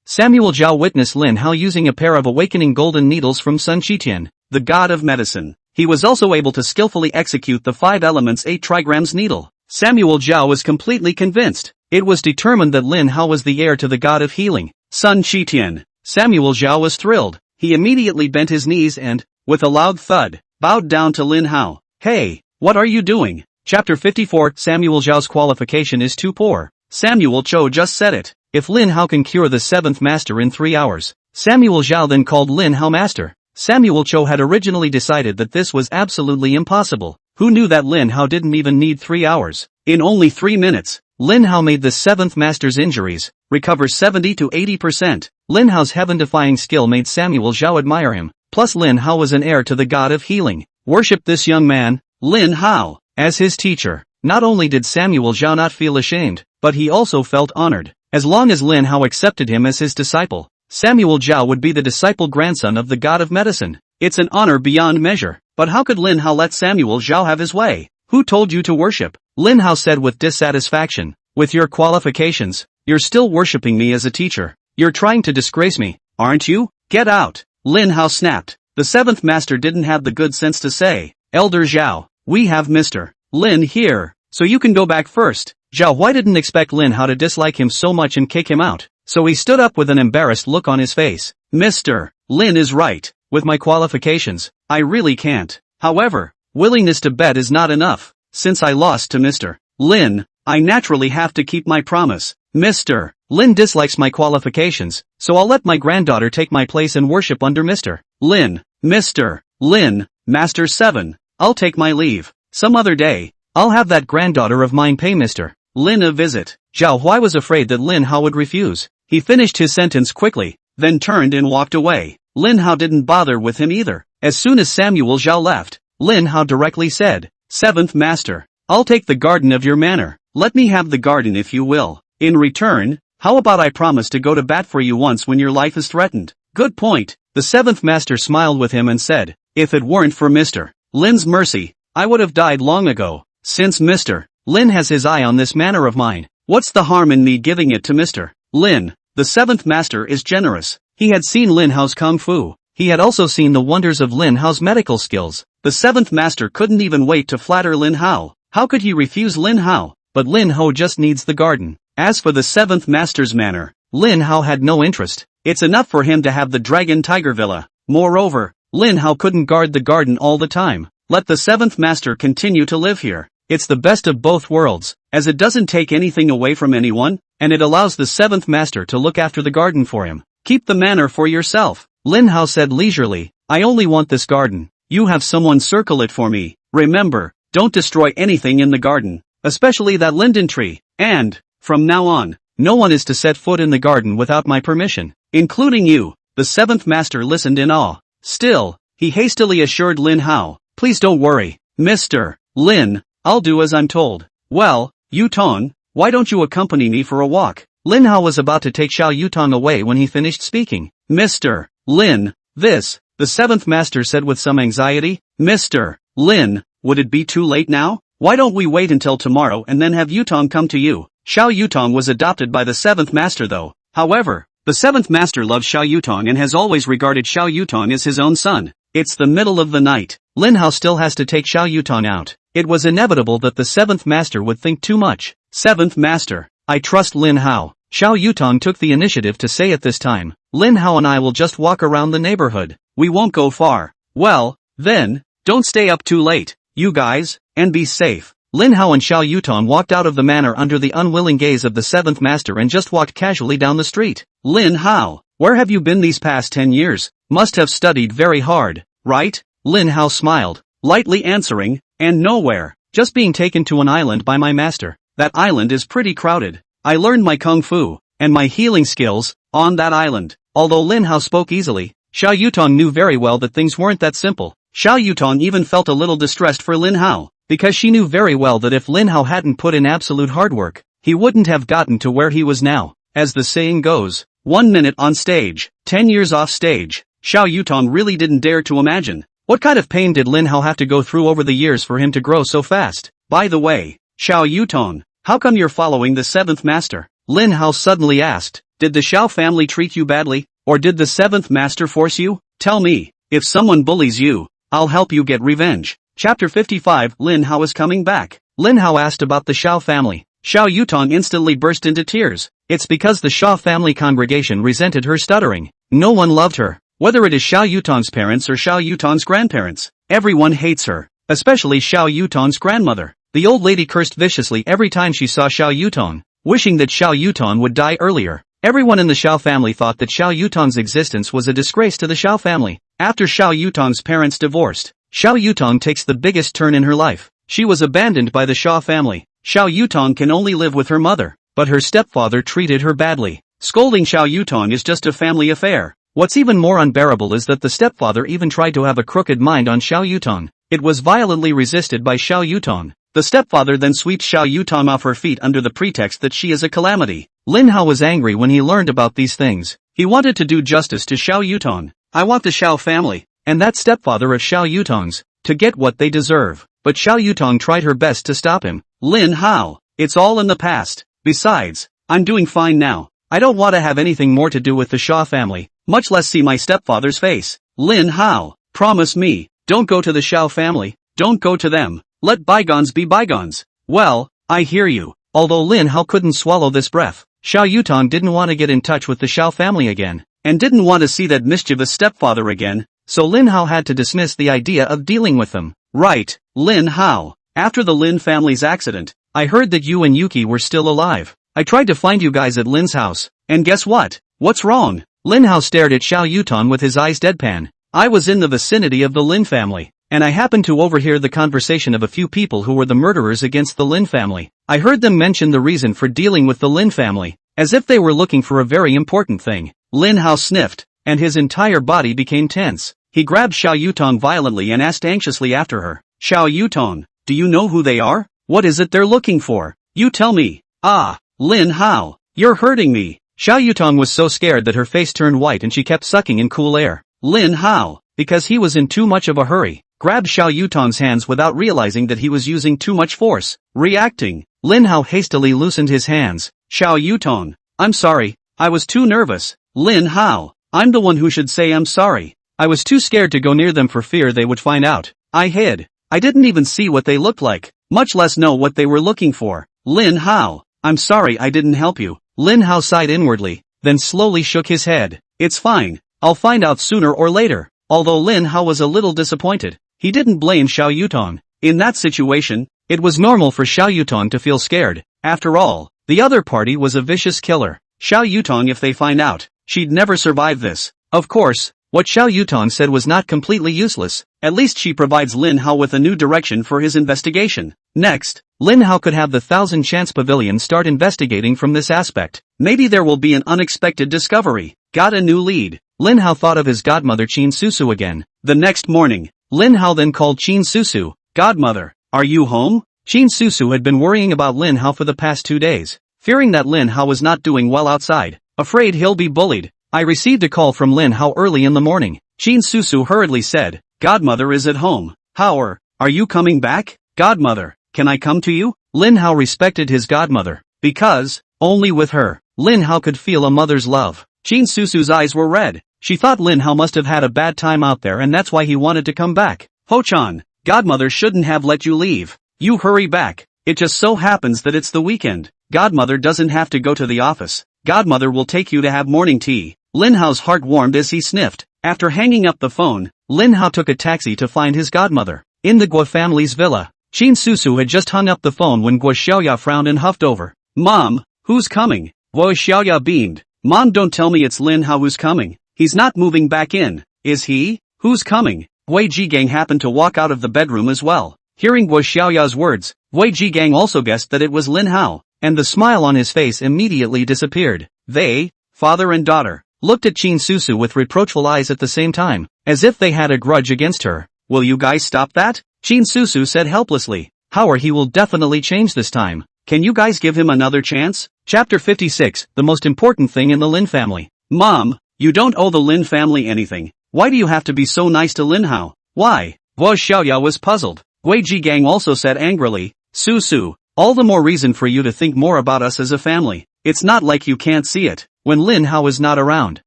Samuel Zhao witnessed Lin Hao using a pair of awakening golden needles from Sun Qitian. the god of medicine. He was also able to skillfully execute the 5 elements 8 trigrams needle. Samuel Zhao was completely convinced. It was determined that Lin Hao was the heir to the god of healing, Sun Qitian. Samuel Zhao was thrilled. He immediately bent his knees and, with a loud thud, bowed down to Lin Hao. Hey, what are you doing? Chapter 54. Samuel Zhao's qualification is too poor. Samuel Cho just said it. If Lin Hao can cure the 7th master in 3 hours. Samuel Zhao then called Lin Hao master. Samuel Cho had originally decided that this was absolutely impossible. Who knew that Lin Hao didn't even need 3 hours? In only 3 minutes, Lin Hao made the 7th master's injuries recover 70 to 80%. Lin Hao's heaven-defying skill made Samuel Zhao admire him. Plus Lin Hao was an heir to the god of healing. Worship this young man, Lin Hao, as his teacher. Not only did Samuel Zhao not feel ashamed, but he also felt honored. As long as Lin Hao accepted him as his disciple, Samuel Zhao would be the disciple grandson of the god of medicine. It's an honor beyond measure. But how could Lin Hao let Samuel Zhao have his way? Who told you to worship? Lin Hao said with dissatisfaction. With your qualifications, you're still worshipping me as a teacher. You're trying to disgrace me, aren't you? Get out! Lin Hao snapped. The 7th master didn't have the good sense to say, Elder Zhao, we have Mr. Lin here, so you can go back first. Zhao Huai didn't expect Lin Hao to dislike him so much and kick him out, so he stood up with an embarrassed look on his face. Mr. Lin is right. With my qualifications, I really can't. However, willingness to bet is not enough. Since I lost to Mr. Lin, I naturally have to keep my promise. Mr. Lin dislikes my qualifications, so I'll let my granddaughter take my place and worship under Mr. Lin. Mr. Lin, Master 7, I'll take my leave. Some other day, I'll have that granddaughter of mine pay Mr. Lin a visit. Zhao Huai was afraid that Lin Hao would refuse. He finished his sentence quickly, then turned and walked away. Lin Hao didn't bother with him either. As soon as Samuel Zhao left, Lin Hao directly said, 7th master, I'll take the garden of your manor. Let me have the garden if you will. In return, how about I promise to go to bat for you once when your life is threatened? Good point. The 7th master smiled with him and said, if it weren't for Mr. Lin's mercy, I would have died long ago. Since Mr. Lin has his eye on this manor of mine, what's the harm in me giving it to Mr. Lin? The 7th master is generous. He had seen Lin Hao's kung fu. He had also seen the wonders of Lin Hao's medical skills. The 7th master couldn't even wait to flatter Lin Hao. How could he refuse Lin Hao? But Lin Hao just needs the garden. As for the 7th master's manor, Lin Hao had no interest. It's enough for him to have the Dragon Tiger Villa. Moreover, Lin Hao couldn't guard the garden all the time. Let the 7th master continue to live here. It's the best of both worlds, as it doesn't take anything away from anyone, and it allows the 7th master to look after the garden for him. Keep the manor for yourself. Lin Hao said leisurely, I only want this garden. You have someone circle it for me. Remember, don't destroy anything in the garden, especially that linden tree. And, from now on, no one is to set foot in the garden without my permission, including you. The 7th master listened in awe. Still, he hastily assured Lin Hao, please don't worry, Mr. Lin, I'll do as I'm told. Well, Yutong, why don't you accompany me for a walk? Lin Hao was about to take Xiao Yutong away when he finished speaking. Mr. Lin, the 7th master said with some anxiety. Mr. Lin, would it be too late now? Why don't we wait until tomorrow and then have Yutong come to you? Xiao Yutong was adopted by the 7th master though. However, the 7th master loves Xiao Yutong and has always regarded Xiao Yutong as his own son. It's the middle of the night. Lin Hao still has to take Xiao Yutong out. It was inevitable that the 7th master would think too much. 7th master, I trust Lin Hao. Xiao Yutong took the initiative to say at this time, Lin Hao and I will just walk around the neighborhood. We won't go far. Well, then, don't stay up too late, you guys, and be safe. Lin Hao and Xiao Yutong walked out of the manor under the unwilling gaze of the 7th master and just walked casually down the street. Lin Hao, where have you been these past 10 years? Must have studied very hard, right? Lin Hao smiled, lightly answering, and nowhere, just being taken to an island by my master. That island is pretty crowded. I learned my kung fu, and my healing skills, on that island. Although Lin Hao spoke easily, Xiao Yutong knew very well that things weren't that simple. Xiao Yutong even felt a little distressed for Lin Hao, because she knew very well that if Lin Hao hadn't put in absolute hard work, he wouldn't have gotten to where he was now. As the saying goes, 1 minute on stage, 10 years off stage. Xiao Yutong really didn't dare to imagine. What kind of pain did Lin Hao have to go through over the years for him to grow so fast? By the way, Xiao Yutong, how come you're following the 7th master? Lin Hao suddenly asked. Did the Xiao family treat you badly, or did the 7th master force you? Tell me. If someone bullies you, I'll help you get revenge. Chapter 55. Lin Hao is coming back. Lin Hao asked about the Xiao family. Xiao Yutong instantly burst into tears. It's because the Xiao family congregation resented her stuttering. No one loved her. Whether it is Xiao Yutong's parents or Xiao Yutong's grandparents, everyone hates her, especially Xiao Yutong's grandmother. The old lady cursed viciously every time she saw Xiao Yutong, wishing that Xiao Yutong would die earlier. Everyone in the Xiao family thought that Xiao Yutong's existence was a disgrace to the Xiao family. After Xiao Yutong's parents divorced, Xiao Yutong takes the biggest turn in her life. She was abandoned by the Xiao family. Xiao Yutong can only live with her mother, but her stepfather treated her badly. Scolding Xiao Yutong is just a family affair. What's even more unbearable is that the stepfather even tried to have a crooked mind on Xiao Yutong. It was violently resisted by Xiao Yutong. The stepfather then sweeps Xiao Yutong off her feet under the pretext that she is a calamity. Lin Hao was angry when he learned about these things. He wanted to do justice to Xiao Yutong. I want the Xiao family, and that stepfather of Xiao Yutong's, to get what they deserve. But Xiao Yutong tried her best to stop him. Lin Hao, it's all in the past. Besides, I'm doing fine now. I don't want to have anything more to do with the Xiao family, much less see my stepfather's face. Lin Hao, promise me, don't go to the Xiao family, don't go to them. Let bygones be bygones. Well, I hear you. Although Lin Hao couldn't swallow this breath, Xiao Yutong didn't want to get in touch with the Xiao family again, and didn't want to see that mischievous stepfather again, so Lin Hao had to dismiss the idea of dealing with them. Right, Lin Hao. After the Lin family's accident, I heard that you and Yuki were still alive. I tried to find you guys at Lin's house, and guess what? What's wrong? Lin Hao stared at Xiao Yutong with his eyes deadpan. I was in the vicinity of the Lin family, and I happened to overhear the conversation of a few people who were the murderers against the Lin family. I heard them mention the reason for dealing with the Lin family, as if they were looking for a very important thing. Lin Hao sniffed, and his entire body became tense. He grabbed Xiao Yutong violently and asked anxiously after her. Xiao Yutong, do you know who they are? What is it they're looking for? You tell me. Ah, Lin Hao, you're hurting me. Xiao Yutong was so scared that her face turned white and she kept sucking in cool air. Lin Hao, because he was in too much of a hurry, grabbed Xiao Yutong's hands without realizing that he was using too much force. Reacting, Lin Hao hastily loosened his hands. Xiao Yutong, I'm sorry, I was too nervous. Lin Hao, I'm the one who should say I'm sorry. I was too scared to go near them for fear they would find out. I hid. I didn't even see what they looked like, much less know what they were looking for. Lin Hao, I'm sorry I didn't help you. Lin Hao sighed inwardly, then slowly shook his head. It's fine, I'll find out sooner or later. Although Lin Hao was a little disappointed, he didn't blame Xiao Yutong. In that situation, it was normal for Xiao Yutong to feel scared. After all, the other party was a vicious killer. Xiao Yutong, if they find out, she'd never survive this. Of course, what Xiao Yutong said was not completely useless. At least she provides Lin Hao with a new direction for his investigation. Next, Lin Hao could have the 1000 Chance Pavilion start investigating from this aspect. Maybe there will be an unexpected discovery. Got a new lead. Lin Hao thought of his godmother Qin Susu again. The next morning, Lin Hao then called Qin Susu. Godmother, are you home? Qin Susu had been worrying about Lin Hao for the past 2 days, fearing that Lin Hao was not doing well outside, afraid he'll be bullied. I received a call from Lin Hao early in the morning. Qin Susu hurriedly said, Godmother is at home. How are you coming back? Godmother, can I come to you? Lin Hao respected his godmother, because, only with her, Lin Hao could feel a mother's love. Qin Susu's eyes were red. She thought Lin Hao must have had a bad time out there and that's why he wanted to come back. Ho-chan, Godmother shouldn't have let you leave. You hurry back. It just so happens that it's the weekend. Godmother doesn't have to go to the office. Godmother will take you to have morning tea. Lin Hao's heart warmed as he sniffed. After hanging up the phone, Lin Hao took a taxi to find his godmother. In the Guo family's villa, Qin Susu had just hung up the phone when Guo Xiaoya frowned and huffed over. Mom, who's coming? Guo Xiaoya beamed. Mom, don't tell me it's Lin Hao who's coming. He's not moving back in, is he? Who's coming? Wei Jigang happened to walk out of the bedroom as well. Hearing Guo Xiaoya's words, Wei Jigang also guessed that it was Lin Hao, and the smile on his face immediately disappeared. They, father and daughter, looked at Qin Susu with reproachful eyes at the same time, as if they had a grudge against her. Will you guys stop that? Qin Susu said helplessly. He will definitely change this time. Can you guys give him another chance? Chapter 56, the most important thing in the Lin family. Mom, you don't owe the Lin family anything. Why do you have to be so nice to Lin Hao? Why? Guo Xiaoya was puzzled. Wei Jigang also said angrily, Susu, all the more reason for you to think more about us as a family. It's not like you can't see it. When Lin Hao is not around,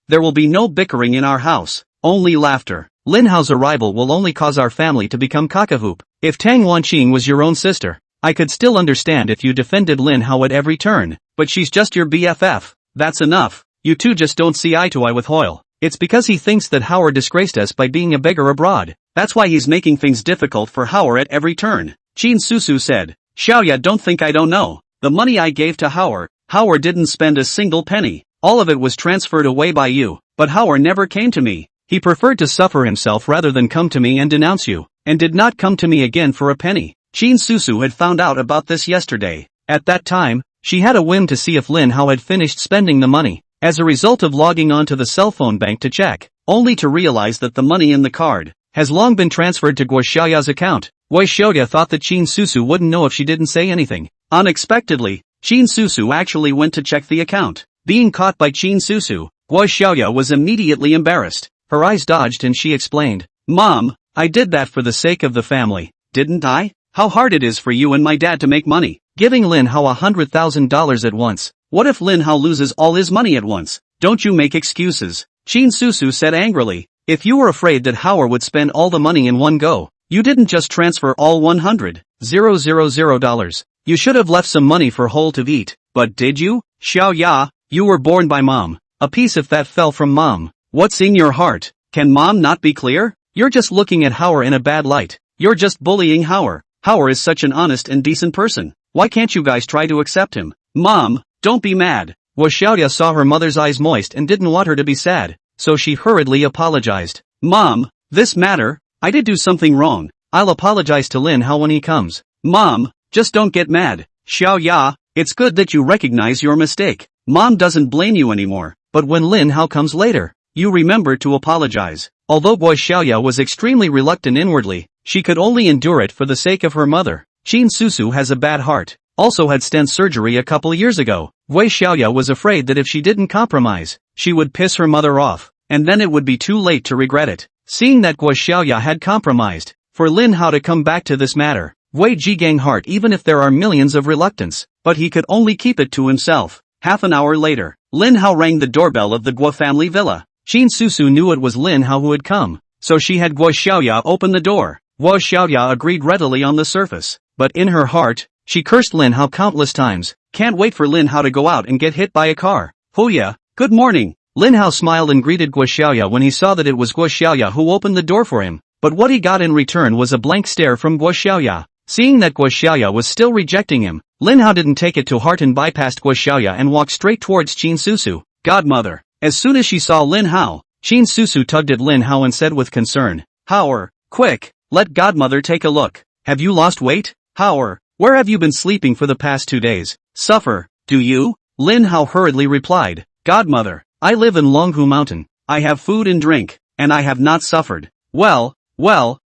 there will be no bickering in our house, only laughter. Lin Hao's arrival will only cause our family to become cock-a-hoop. If Tang Wanqing was your own sister, I could still understand if you defended Lin Hao at every turn, but she's just your BFF. That's enough. You two just don't see eye to eye with Hoyle. It's because he thinks that Howard disgraced us by being a beggar abroad. That's why he's making things difficult for Howard at every turn. Qin Susu said. Xiaoya, don't think I don't know. The money I gave to Howard didn't spend a single penny. All of it was transferred away by you. But Howard never came to me. He preferred to suffer himself rather than come to me and denounce you. And did not come to me again for a penny. Qin Susu had found out about this yesterday. At that time, she had a whim to see if Lin Hao had finished spending the money. As a result of logging on to the cell phone bank to check, only to realize that the money in the card has long been transferred to Guo Xiaoya's account. Guo Xiaoya thought that Qin Susu wouldn't know if she didn't say anything. Unexpectedly, Qin Susu actually went to check the account. Being caught by Qin Susu, Guo Xiaoya was immediately embarrassed. Her eyes dodged and she explained, Mom, I did that for the sake of the family, didn't I? How hard it is for you and my dad to make money. Giving Lin Hao $100,000 at once. What if Lin Hao loses all his money at once? Don't you make excuses. Qin Susu said angrily. If you were afraid that Howard would spend all the money in one go, you didn't just transfer all $100,000. You should have left some money for Hole to eat. But did you? Xiaoya, you were born by Mom. A piece of that fell from Mom. What's in your heart? Can Mom not be clear? You're just looking at Howard in a bad light. You're just bullying Howard. Howard is such an honest and decent person. Why can't you guys try to accept him? Mom, don't be mad. Guo Xiaoya saw her mother's eyes moist and didn't want her to be sad, so she hurriedly apologized. Mom, this matter, I did do something wrong. I'll apologize to Lin Hao when he comes. Mom, just don't get mad. Xiaoya, it's good that you recognize your mistake. Mom doesn't blame you anymore, but when Lin Hao comes later, you remember to apologize. Although Guo Xiaoya was extremely reluctant inwardly, she could only endure it for the sake of her mother. Qin Susu has a bad heart, also had stent surgery a couple years ago. Guo Xiaoya was afraid that if she didn't compromise, she would piss her mother off, and then it would be too late to regret it. Seeing that Guo Xiaoya had compromised, for Lin Hao to come back to this matter, Wei Jigang heart even if there are millions of reluctance, but he could only keep it to himself. Half an hour later, Lin Hao rang the doorbell of the Guo family villa. Qin Susu knew it was Lin Hao who had come, so she had Guo Xiaoya open the door. Guo Xiaoya agreed readily on the surface, but in her heart, she cursed Lin Hao countless times. Can't wait for Lin Hao to go out and get hit by a car. Huya, good morning. Lin Hao smiled and greeted Guo Xiaoya when he saw that it was Guo Xiaoya who opened the door for him, but what he got in return was a blank stare from Guo Xiaoya. Seeing that Guo Xiaoya was still rejecting him, Lin Hao didn't take it to heart and bypassed Guo Xiaoya and walked straight towards Qin Susu. Godmother. As soon as she saw Lin Hao, Qin Susu tugged at Lin Hao and said with concern, Howard, quick, let Godmother take a look. Have you lost weight? Howard, where have you been sleeping for the past 2 days? Suffer, do you? Lin Hao hurriedly replied, Godmother, I live in Longhu Mountain. I have food and drink, and I have not suffered. Well,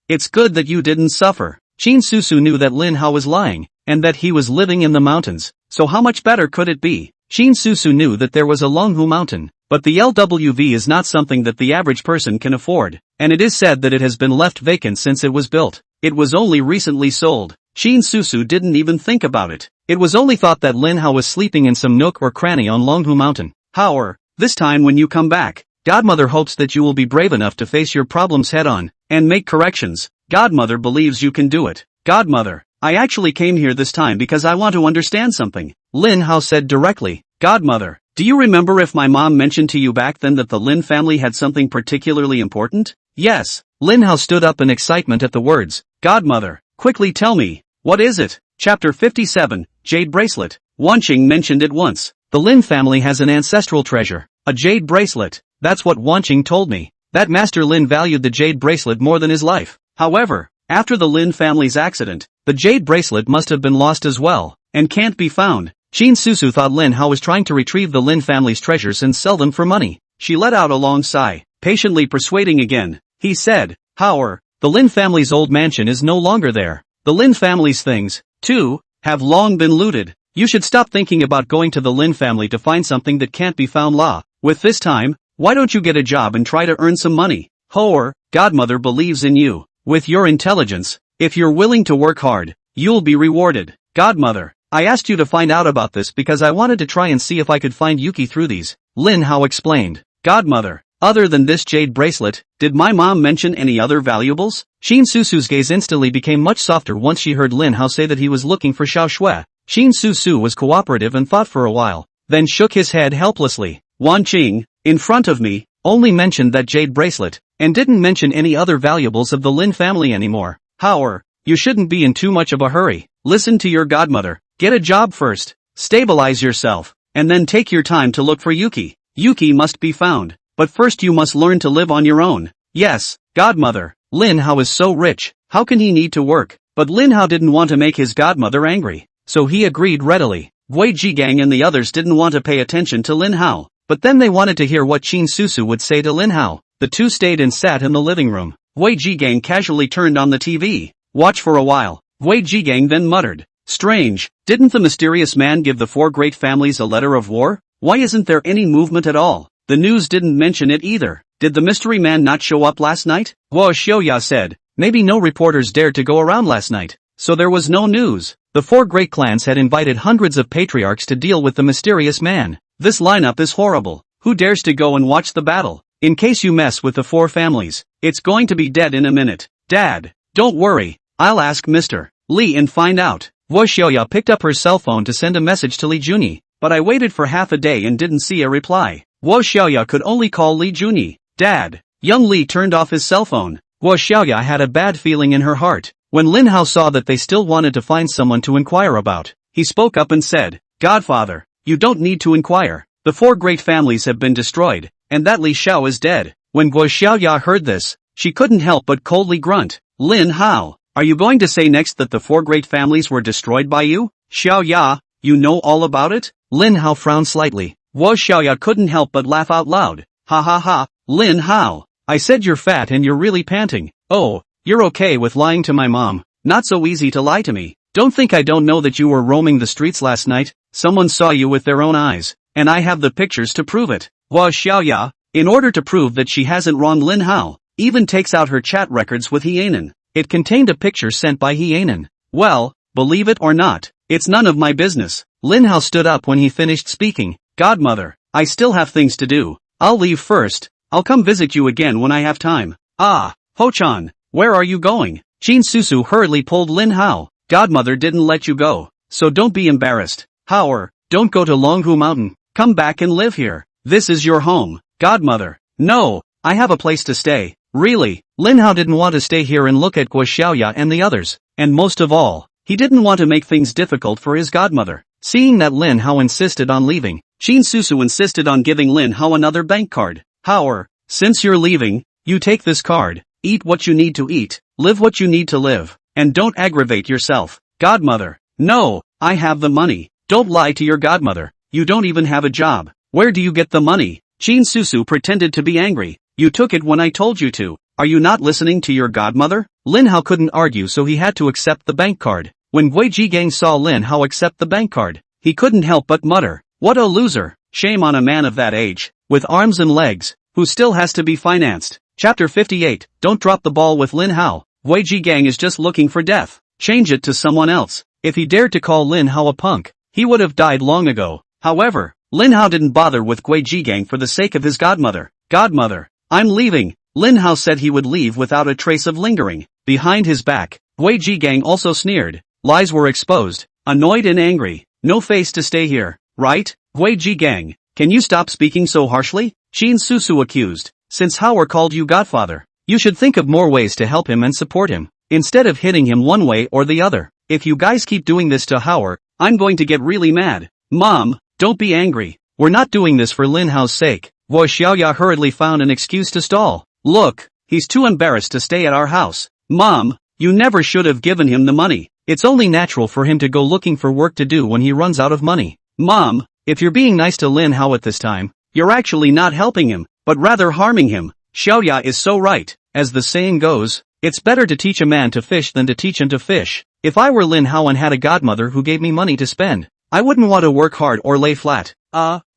it's good that you didn't suffer. Qin Susu knew that Lin Hao was lying, and that he was living in the mountains, so how much better could it be? Qin Susu knew that there was a Longhu Mountain, but the LWV is not something that the average person can afford, and it is said that it has been left vacant since it was built. It was only recently sold. Qin Susu didn't even think about it. It was only thought that Lin Hao was sleeping in some nook or cranny on Longhu Mountain. Howard, this time when you come back, Godmother hopes that you will be brave enough to face your problems head on, and make corrections. Godmother believes you can do it. Godmother, I actually came here this time because I want to understand something. Lin Hao said directly. Godmother, do you remember if my mom mentioned to you back then that the Lin family had something particularly important? Yes. Lin Hao stood up in excitement at the words. Godmother, quickly tell me, what is it? Chapter 57, Jade Bracelet. Wanqing mentioned it once. The Lin family has an ancestral treasure, a jade bracelet. That's what Wanqing told me. That Master Lin valued the jade bracelet more than his life. However, after the Lin family's accident, the jade bracelet must have been lost as well, and can't be found. Qin Susu thought Lin Hao was trying to retrieve the Lin family's treasures and sell them for money. She let out a long sigh, patiently persuading again. He said, Howard, the Lin family's old mansion is no longer there. The Lin family's things, too, have long been looted. You should stop thinking about going to the Lin family to find something that can't be found. With this time, why don't you get a job and try to earn some money? Howard, Godmother believes in you. With your intelligence, if you're willing to work hard, you'll be rewarded. Godmother, I asked you to find out about this because I wanted to try and see if I could find Yuki through these. Lin Hao explained. Godmother, Other than this jade bracelet, did my mom mention any other valuables? Xin Susu's gaze instantly became much softer once she heard Lin Hao say that he was looking for Xiao Shui. Xin Susu was cooperative and thought for a while, then shook his head helplessly. Wan Qing, in front of me, only mentioned that jade bracelet, and didn't mention any other valuables of the Lin family anymore. However, you shouldn't be in too much of a hurry. Listen to your godmother. Get a job first. Stabilize yourself, and then take your time to look for Yuki. Yuki must be found, but first you must learn to live on your own. Yes, godmother. Lin Hao is so rich, how can he need to work? But Lin Hao didn't want to make his godmother angry, so he agreed readily. Wei Jigang and the others didn't want to pay attention to Lin Hao, but then they wanted to hear what Qin Susu would say to Lin Hao. The two stayed and sat in the living room. Wei Jigang casually turned on the TV. Watch for a while. Wei Jigang then muttered. Strange, didn't the mysterious man give the four great families a letter of war? Why isn't there any movement at all? The news didn't mention it either. Did the mystery man not show up last night? Guo Xiaoya said. Maybe no reporters dared to go around last night, so there was no news. The four great clans had invited hundreds of patriarchs to deal with the mysterious man. This lineup is horrible. Who dares to go and watch the battle? In case you mess with the four families, it's going to be dead in a minute. Dad, don't worry. I'll ask Mr. Li and find out. Guo Xiaoya picked up her cell phone to send a message to Li Junyi, but I waited for half a day and didn't see a reply. Guo Xiaoya could only call Li Junyi. Dad. Young Li turned off his cell phone. Guo Xiaoya had a bad feeling in her heart. When Lin Hao saw that they still wanted to find someone to inquire about, he spoke up and said, Godfather, you don't need to inquire. The four great families have been destroyed, and that Li Xiao is dead. When Guo Xiaoya heard this, she couldn't help but coldly grunt. Lin Hao, are you going to say next that the four great families were destroyed by you? Xiaoya, you know all about it? Lin Hao frowned slightly. Guo Xiaoya couldn't help but laugh out loud. Ha ha ha, Lin Hao, I said you're fat and you're really panting. Oh, you're okay with lying to my mom. Not so easy to lie to me. Don't think I don't know that you were roaming the streets last night. Someone saw you with their own eyes, and I have the pictures to prove it. Guo Xiaoya, in order to prove that she hasn't wronged Lin Hao, even takes out her chat records with Hyenan. It contained a picture sent by Hyenan. Well, believe it or not, it's none of my business. Lin Hao stood up when he finished speaking. Godmother, I still have things to do. I'll leave first. I'll come visit you again when I have time. Ah, Ho-chan, where are you going? Qin Susu hurriedly pulled Lin Hao. Godmother didn't let you go, so don't be embarrassed. However, don't go to Longhu Mountain. Come back and live here. This is your home. Godmother. No, I have a place to stay. Really, Lin Hao didn't want to stay here and look at Guo Xiaoya and the others, and most of all, he didn't want to make things difficult for his godmother. Seeing that Lin Hao insisted on leaving, Qin Susu insisted on giving Lin Hao another bank card. However, since you're leaving, you take this card, eat what you need to eat, live what you need to live, and don't aggravate yourself. Godmother. No, I have the money. Don't lie to your godmother. You don't even have a job. Where do you get the money? Qin Susu pretended to be angry. You took it when I told you to. Are you not listening to your godmother? Lin Hao couldn't argue, so he had to accept the bank card. When Wei Jigang saw Lin Hao accept the bank card, he couldn't help but mutter, what a loser. Shame on a man of that age, with arms and legs, who still has to be financed. Chapter 58, Don't drop the ball with Lin Hao. Wei Jigang is just looking for death. Change it to someone else. If he dared to call Lin Hao a punk, he would have died long ago. However, Lin Hao didn't bother with Wei Jigang for the sake of his godmother. Godmother, I'm leaving. Lin Hao said he would leave without a trace of lingering. Behind his back, Wei Jigang also sneered. Lies were exposed. Annoyed and angry. No face to stay here, right? Wei Jigang, can you stop speaking so harshly? Qin Susu accused. Since Hao called you godfather, you should think of more ways to help him and support him, instead of hitting him one way or the other. If you guys keep doing this to Hao, I'm going to get really mad. Mom, don't be angry. We're not doing this for Lin Hao's sake. Guo Xiaoya hurriedly found an excuse to stall. Look, he's too embarrassed to stay at our house. Mom, you never should have given him the money. It's only natural for him to go looking for work to do when he runs out of money. Mom, if you're being nice to Lin Hao at this time, you're actually not helping him, but rather harming him. Xiaoya is so right. As the saying goes, it's better to teach a man to fish than to teach him to fish. If I were Lin Hao and had a godmother who gave me money to spend, I wouldn't want to work hard or lay flat.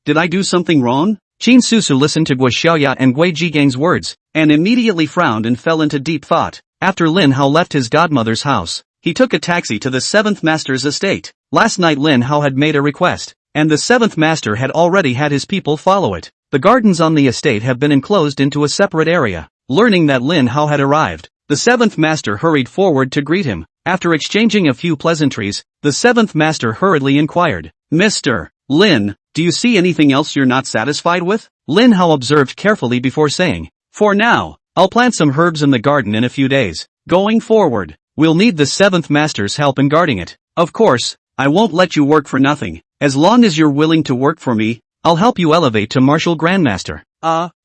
Did I do something wrong? Qin Susu listened to Guo Xiaoya and Wei Jigang's words, and immediately frowned and fell into deep thought. After Lin Hao left his godmother's house, he took a taxi to the 7th Master's estate. Last night Lin Hao had made a request, and the 7th Master had already had his people follow it. The gardens on the estate have been enclosed into a separate area. Learning that Lin Hao had arrived, the seventh master hurried forward to greet him. After exchanging a few pleasantries, the seventh master hurriedly inquired, Mr. Lin, do you see anything else you're not satisfied with? Lin Hao observed carefully before saying, for now, I'll plant some herbs in the garden in a few days. Going forward, we'll need the seventh master's help in guarding it. Of course, I won't let you work for nothing. As long as you're willing to work for me, I'll help you elevate to martial grandmaster.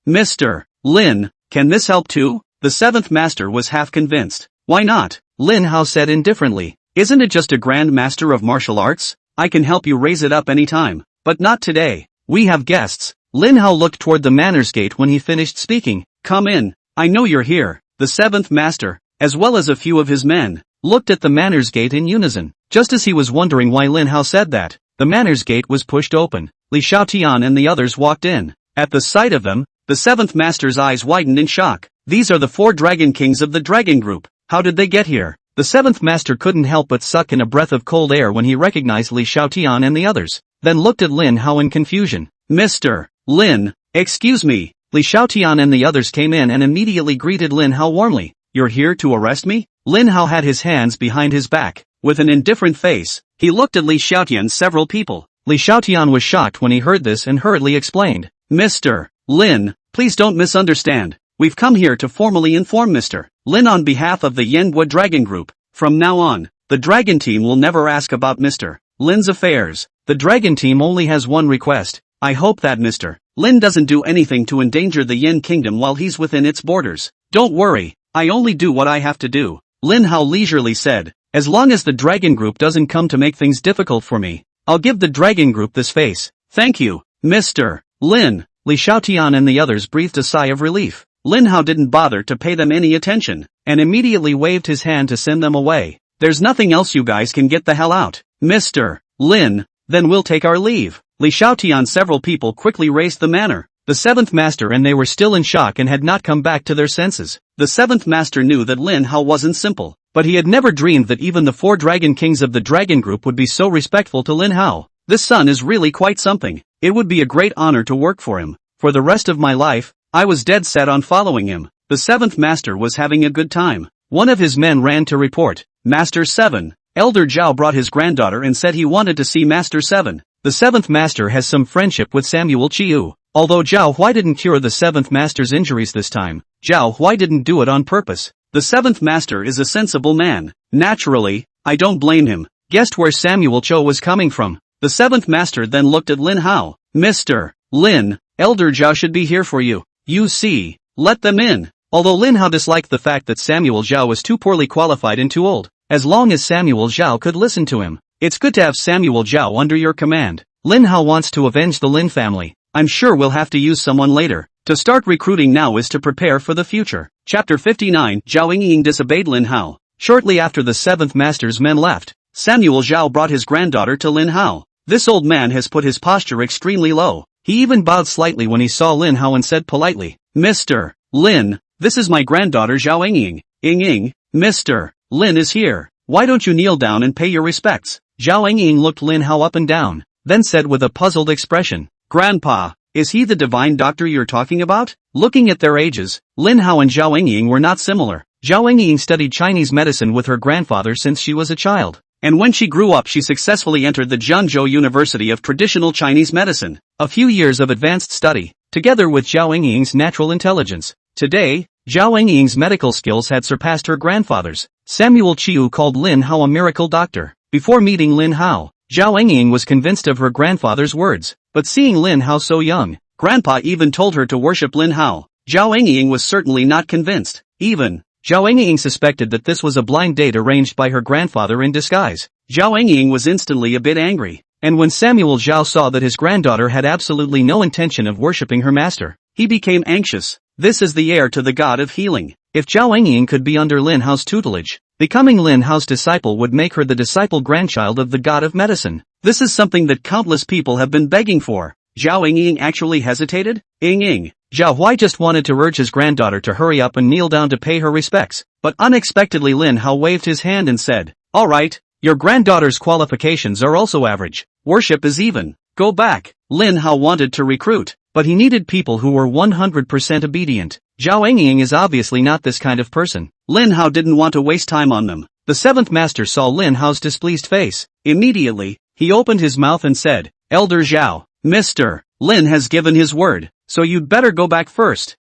Mr. Lin, can this help too? The seventh master was half convinced. Why not? Lin Hao said indifferently. Isn't it just a grand master of martial arts? I can help you raise it up anytime. But not today. We have guests. Lin Hao looked toward the manners gate when he finished speaking. Come in. I know you're here. The seventh master, as well as a few of his men, looked at the manners gate in unison. Just as he was wondering why Lin Hao said that, the manners gate was pushed open. Li Xiaotian and the others walked in. At the sight of them, the seventh master's eyes widened in shock. These are the 4 dragon kings of the dragon group. How did they get here? The seventh master couldn't help but suck in a breath of cold air when he recognized Li Xiaotian and the others, then looked at Lin Hao in confusion. Mr. Lin, excuse me. Li Xiaotian and the others came in and immediately greeted Lin Hao warmly. You're here to arrest me? Lin Hao had his hands behind his back. With an indifferent face, he looked at Li Xiaotian's several people. Li Xiaotian was shocked when he heard this and hurriedly explained. Mr. Lin, please don't misunderstand. We've come here to formally inform Mr. Lin on behalf of the Yanhwa Dragon Group. From now on, the Dragon Team will never ask about Mr. Lin's affairs. The Dragon Team only has one request. I hope that Mr. Lin doesn't do anything to endanger the Yin Kingdom while he's within its borders. Don't worry, I only do what I have to do. Lin Hao leisurely said, as long as the Dragon Group doesn't come to make things difficult for me, I'll give the Dragon Group this face. Thank you, Mr. Lin. Li Xiaotian and the others breathed a sigh of relief. Lin Hao didn't bother to pay them any attention, and immediately waved his hand to send them away. There's nothing else, you guys can get the hell out. Mr. Lin, then we'll take our leave. Li Xiaotian several people quickly raised the manner. The seventh master and they were still in shock and had not come back to their senses. The seventh master knew that Lin Hao wasn't simple, but he had never dreamed that even the 4 dragon kings of the dragon group would be so respectful to Lin Hao. This son is really quite something. It would be a great honor to work for him. For the rest of my life, I was dead set on following him. The seventh master was having a good time. One of his men ran to report. Master 7. Elder Zhao brought his granddaughter and said he wanted to see Master 7. The seventh master has some friendship with Samuel Chiu. Although Zhao Huai didn't cure the seventh master's injuries this time, Zhao Huai didn't do it on purpose. The seventh master is a sensible man. Naturally, I don't blame him. Guessed where Samuel Cho was coming from. The seventh master then looked at Lin Hao. Mr. Lin, Elder Zhao should be here for you. You see, let them in. Although Lin Hao disliked the fact that Samuel Zhao was too poorly qualified and too old, as long as Samuel Zhao could listen to him, it's good to have Samuel Zhao under your command. Lin Hao wants to avenge the Lin family. I'm sure we'll have to use someone later. To start recruiting now is to prepare for the future. Chapter 59. Zhao Ying disobeyed Lin Hao. Shortly after the seventh master's men left, Samuel Zhao brought his granddaughter to Lin Hao. This old man has put his posture extremely low. He even bowed slightly when he saw Lin Hao and said politely, Mr. Lin, this is my granddaughter Zhao Ying. Ying, Mr. Lin is here. Why don't you kneel down and pay your respects? Zhao Ying looked Lin Hao up and down, then said with a puzzled expression, Grandpa, is he the divine doctor you're talking about? Looking at their ages, Lin Hao and Zhao Ying were not similar. Zhao Ying studied Chinese medicine with her grandfather since she was a child. And when she grew up she successfully entered the Jiangyang University of Traditional Chinese Medicine. A few years of advanced study, together with Zhao Ying's natural intelligence. Today, Zhao Ying's medical skills had surpassed her grandfather's. Samuel Chiu called Lin Hao a miracle doctor. Before meeting Lin Hao, Zhao Ying was convinced of her grandfather's words. But seeing Lin Hao so young, Grandpa even told her to worship Lin Hao. Zhao Ying was certainly not convinced. Even, Zhao Ying suspected that this was a blind date arranged by her grandfather in disguise. Zhao Ying was instantly a bit angry. And when Samuel Zhao saw that his granddaughter had absolutely no intention of worshipping her master, he became anxious. This is the heir to the god of healing. If Zhao Ying could be under Lin Hao's tutelage, becoming Lin Hao's disciple would make her the disciple grandchild of the god of medicine. This is something that countless people have been begging for. Zhao Ying actually hesitated? Ying. Zhao Huai just wanted to urge his granddaughter to hurry up and kneel down to pay her respects, but unexpectedly Lin Hao waved his hand and said, Alright, your granddaughter's qualifications are also average. Worship is even. Go back. Lin Hao wanted to recruit. but he needed people who were 100% obedient. Zhao Engying is obviously not this kind of person. Lin Hao didn't want to waste time on them. The seventh master saw Lin Hao's displeased face. Immediately, he opened his mouth and said, Elder Zhao, Mr. Lin has given his word, so you'd better go back first.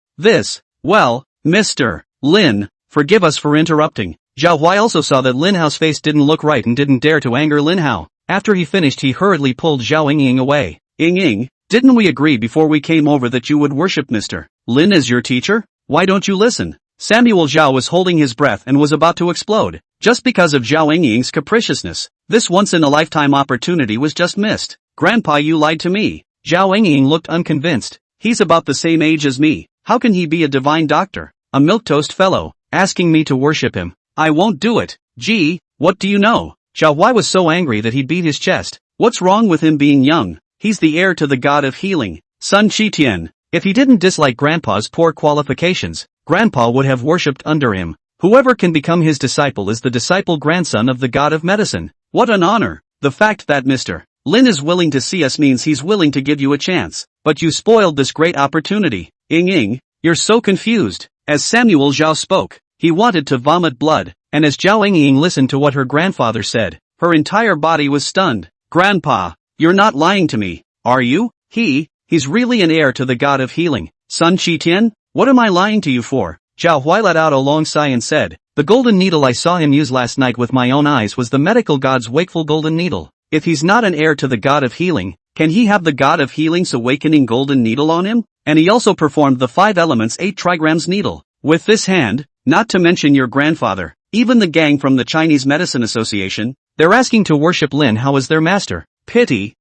Well, Mr. Lin, forgive us for interrupting. Zhao Huai also saw that Lin Hao's face didn't look right and didn't dare to anger Lin Hao. After he finished, he hurriedly pulled Zhao Engying away. Ying, didn't we agree before we came over that you would worship Mr. Lin as your teacher? Why don't you listen? Samuel Zhao was holding his breath and was about to explode. Just because of Zhao Engying's capriciousness, this once-in-a-lifetime opportunity was just missed. Grandpa, you lied to me. Zhao Engying looked unconvinced. He's about the same age as me. How can he be a divine doctor? A milquetoast fellow, asking me to worship him. I won't do it. Gee, what do you know? Zhao Huai was so angry that he beat his chest. What's wrong with him being young? He's the heir to the god of healing, Sun Qitian. If he didn't dislike Grandpa's poor qualifications, Grandpa would have worshipped under him. Whoever can become his disciple is the disciple grandson of the god of medicine. What an honor! The fact that Mr. Lin is willing to see us means he's willing to give you a chance. But you spoiled this great opportunity. Ying, you're so confused. As Samuel Zhao spoke, he wanted to vomit blood, and as Zhao Engying listened to what her grandfather said, her entire body was stunned. Grandpa, you're not lying to me, are you? He's really an heir to the god of healing, Sun Qitian? What am I lying to you for? Zhao Huai let out a long sigh and said, the golden needle I saw him use last night with my own eyes was the medical god's wakeful golden needle. If he's not an heir to the god of healing, can he have the god of healing's awakening golden needle on him? And he also performed the 5 elements 8 trigrams needle. With this hand, not to mention your grandfather, even the gang from the Chinese Medicine Association, they're asking to worship Lin Hao as their master. Pity.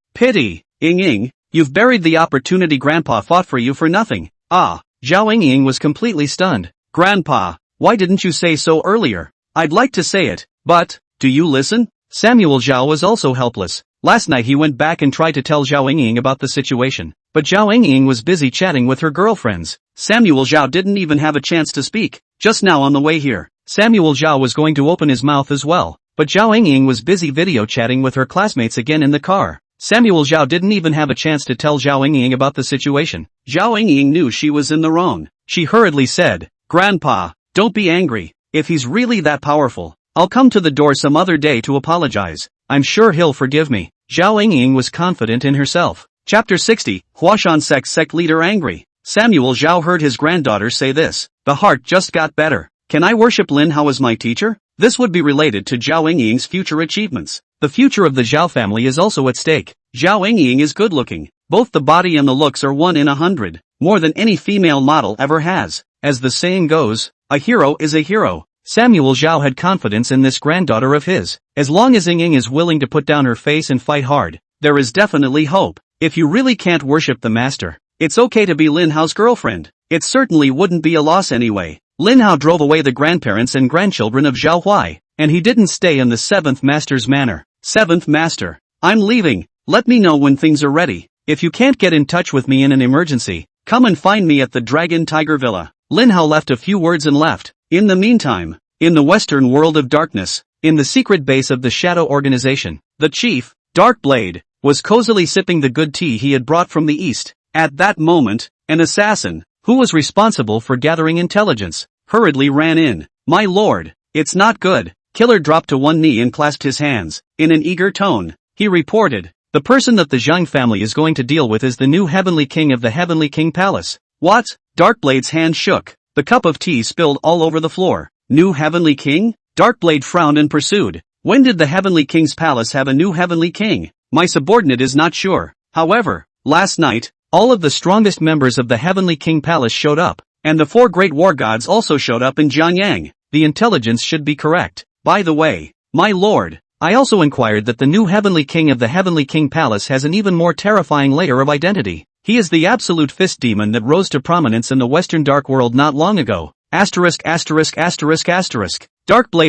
Ying, you've buried the opportunity Grandpa fought for you for nothing. Zhao Engying was completely stunned. Grandpa, why didn't you say so earlier? I'd like to say it, but, do you listen? Samuel Zhao was also helpless. Last night he went back and tried to tell Zhao Engying about the situation, but Zhao Engying was busy chatting with her girlfriends. Samuel Zhao didn't even have a chance to speak. Just now on the way here, Samuel Zhao was going to open his mouth as well, but Zhao Engying was busy video chatting with her classmates again in the car. Samuel Zhao didn't even have a chance to tell Zhao Engying about the situation. Zhao Engying knew she was in the wrong. She hurriedly said, Grandpa, don't be angry. If he's really that powerful, I'll come to the door some other day to apologize. I'm sure he'll forgive me. Zhao Engying was confident in herself. Chapter 60, Huashan sect leader angry. Samuel Zhao heard his granddaughter say this. The heart just got better. Can I worship Lin Hao as my teacher? This would be related to Zhao Engying's future achievements. The future of the Zhao family is also at stake. Zhao Engying is good looking. Both the body and the looks are 1 in 100, more than any female model ever has. As the saying goes, a hero is a hero. Samuel Zhao had confidence in this granddaughter of his. As long as Ying is willing to put down her face and fight hard, there is definitely hope. If you really can't worship the master, it's okay to be Lin Hao's girlfriend. It certainly wouldn't be a loss anyway. Lin Hao drove away the grandparents and grandchildren of Zhao Huai, and he didn't stay in the 7th master's manor. 7th master, I'm leaving. Let me know when things are ready. If you can't get in touch with me in an emergency, come and find me at the Dragon Tiger Villa. Lin Hao left a few words and left. In the meantime, in the western world of darkness, in the secret base of the Shadow Organization, the chief, Darkblade, was cozily sipping the good tea he had brought from the east. At that moment, an assassin, who was responsible for gathering intelligence, hurriedly ran in. My lord, it's not good. Killer dropped to one knee and clasped his hands. In an eager tone, he reported, the person that the Jiang family is going to deal with is the new Heavenly King of the Heavenly King Palace. What? Darkblade's hand shook. The cup of tea spilled all over the floor. New Heavenly King? Darkblade frowned and pursued. When did the Heavenly King's palace have a new Heavenly King? My subordinate is not sure. However, last night, all of the strongest members of the Heavenly King Palace showed up, and the 4 great war gods also showed up in Jiangyang. The intelligence should be correct. By the way, my lord, I also inquired that the new Heavenly King of the Heavenly King Palace has an even more terrifying layer of identity. He is the absolute fist demon that rose to prominence in the Western Dark World not long ago. Darkblade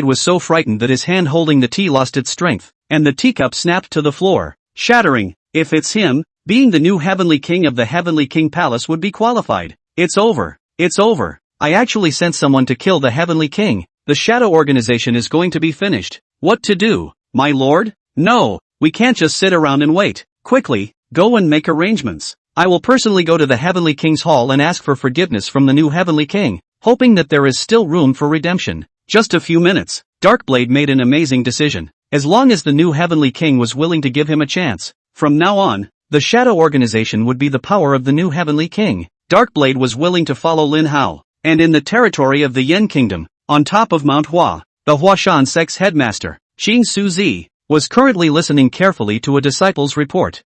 was so frightened that his hand holding the tea lost its strength, and the teacup snapped to the floor, shattering. If it's him, being the new Heavenly King of the Heavenly King Palace would be qualified. It's over. It's over. I actually sent someone to kill the Heavenly King. The Shadow Organization is going to be finished. What to do, my lord? No, we can't just sit around and wait. Quickly, go and make arrangements. I will personally go to the Heavenly King's Hall and ask for forgiveness from the new Heavenly King, hoping that there is still room for redemption. Just a few minutes. Darkblade made an amazing decision. As long as the new Heavenly King was willing to give him a chance. From now on, the Shadow Organization would be the power of the new Heavenly King. Darkblade was willing to follow Lin Hao. And in the territory of the Yen Kingdom, on top of Mount Hua, the Huashan sect's headmaster, Xing Suzi, was currently listening carefully to a disciple's report.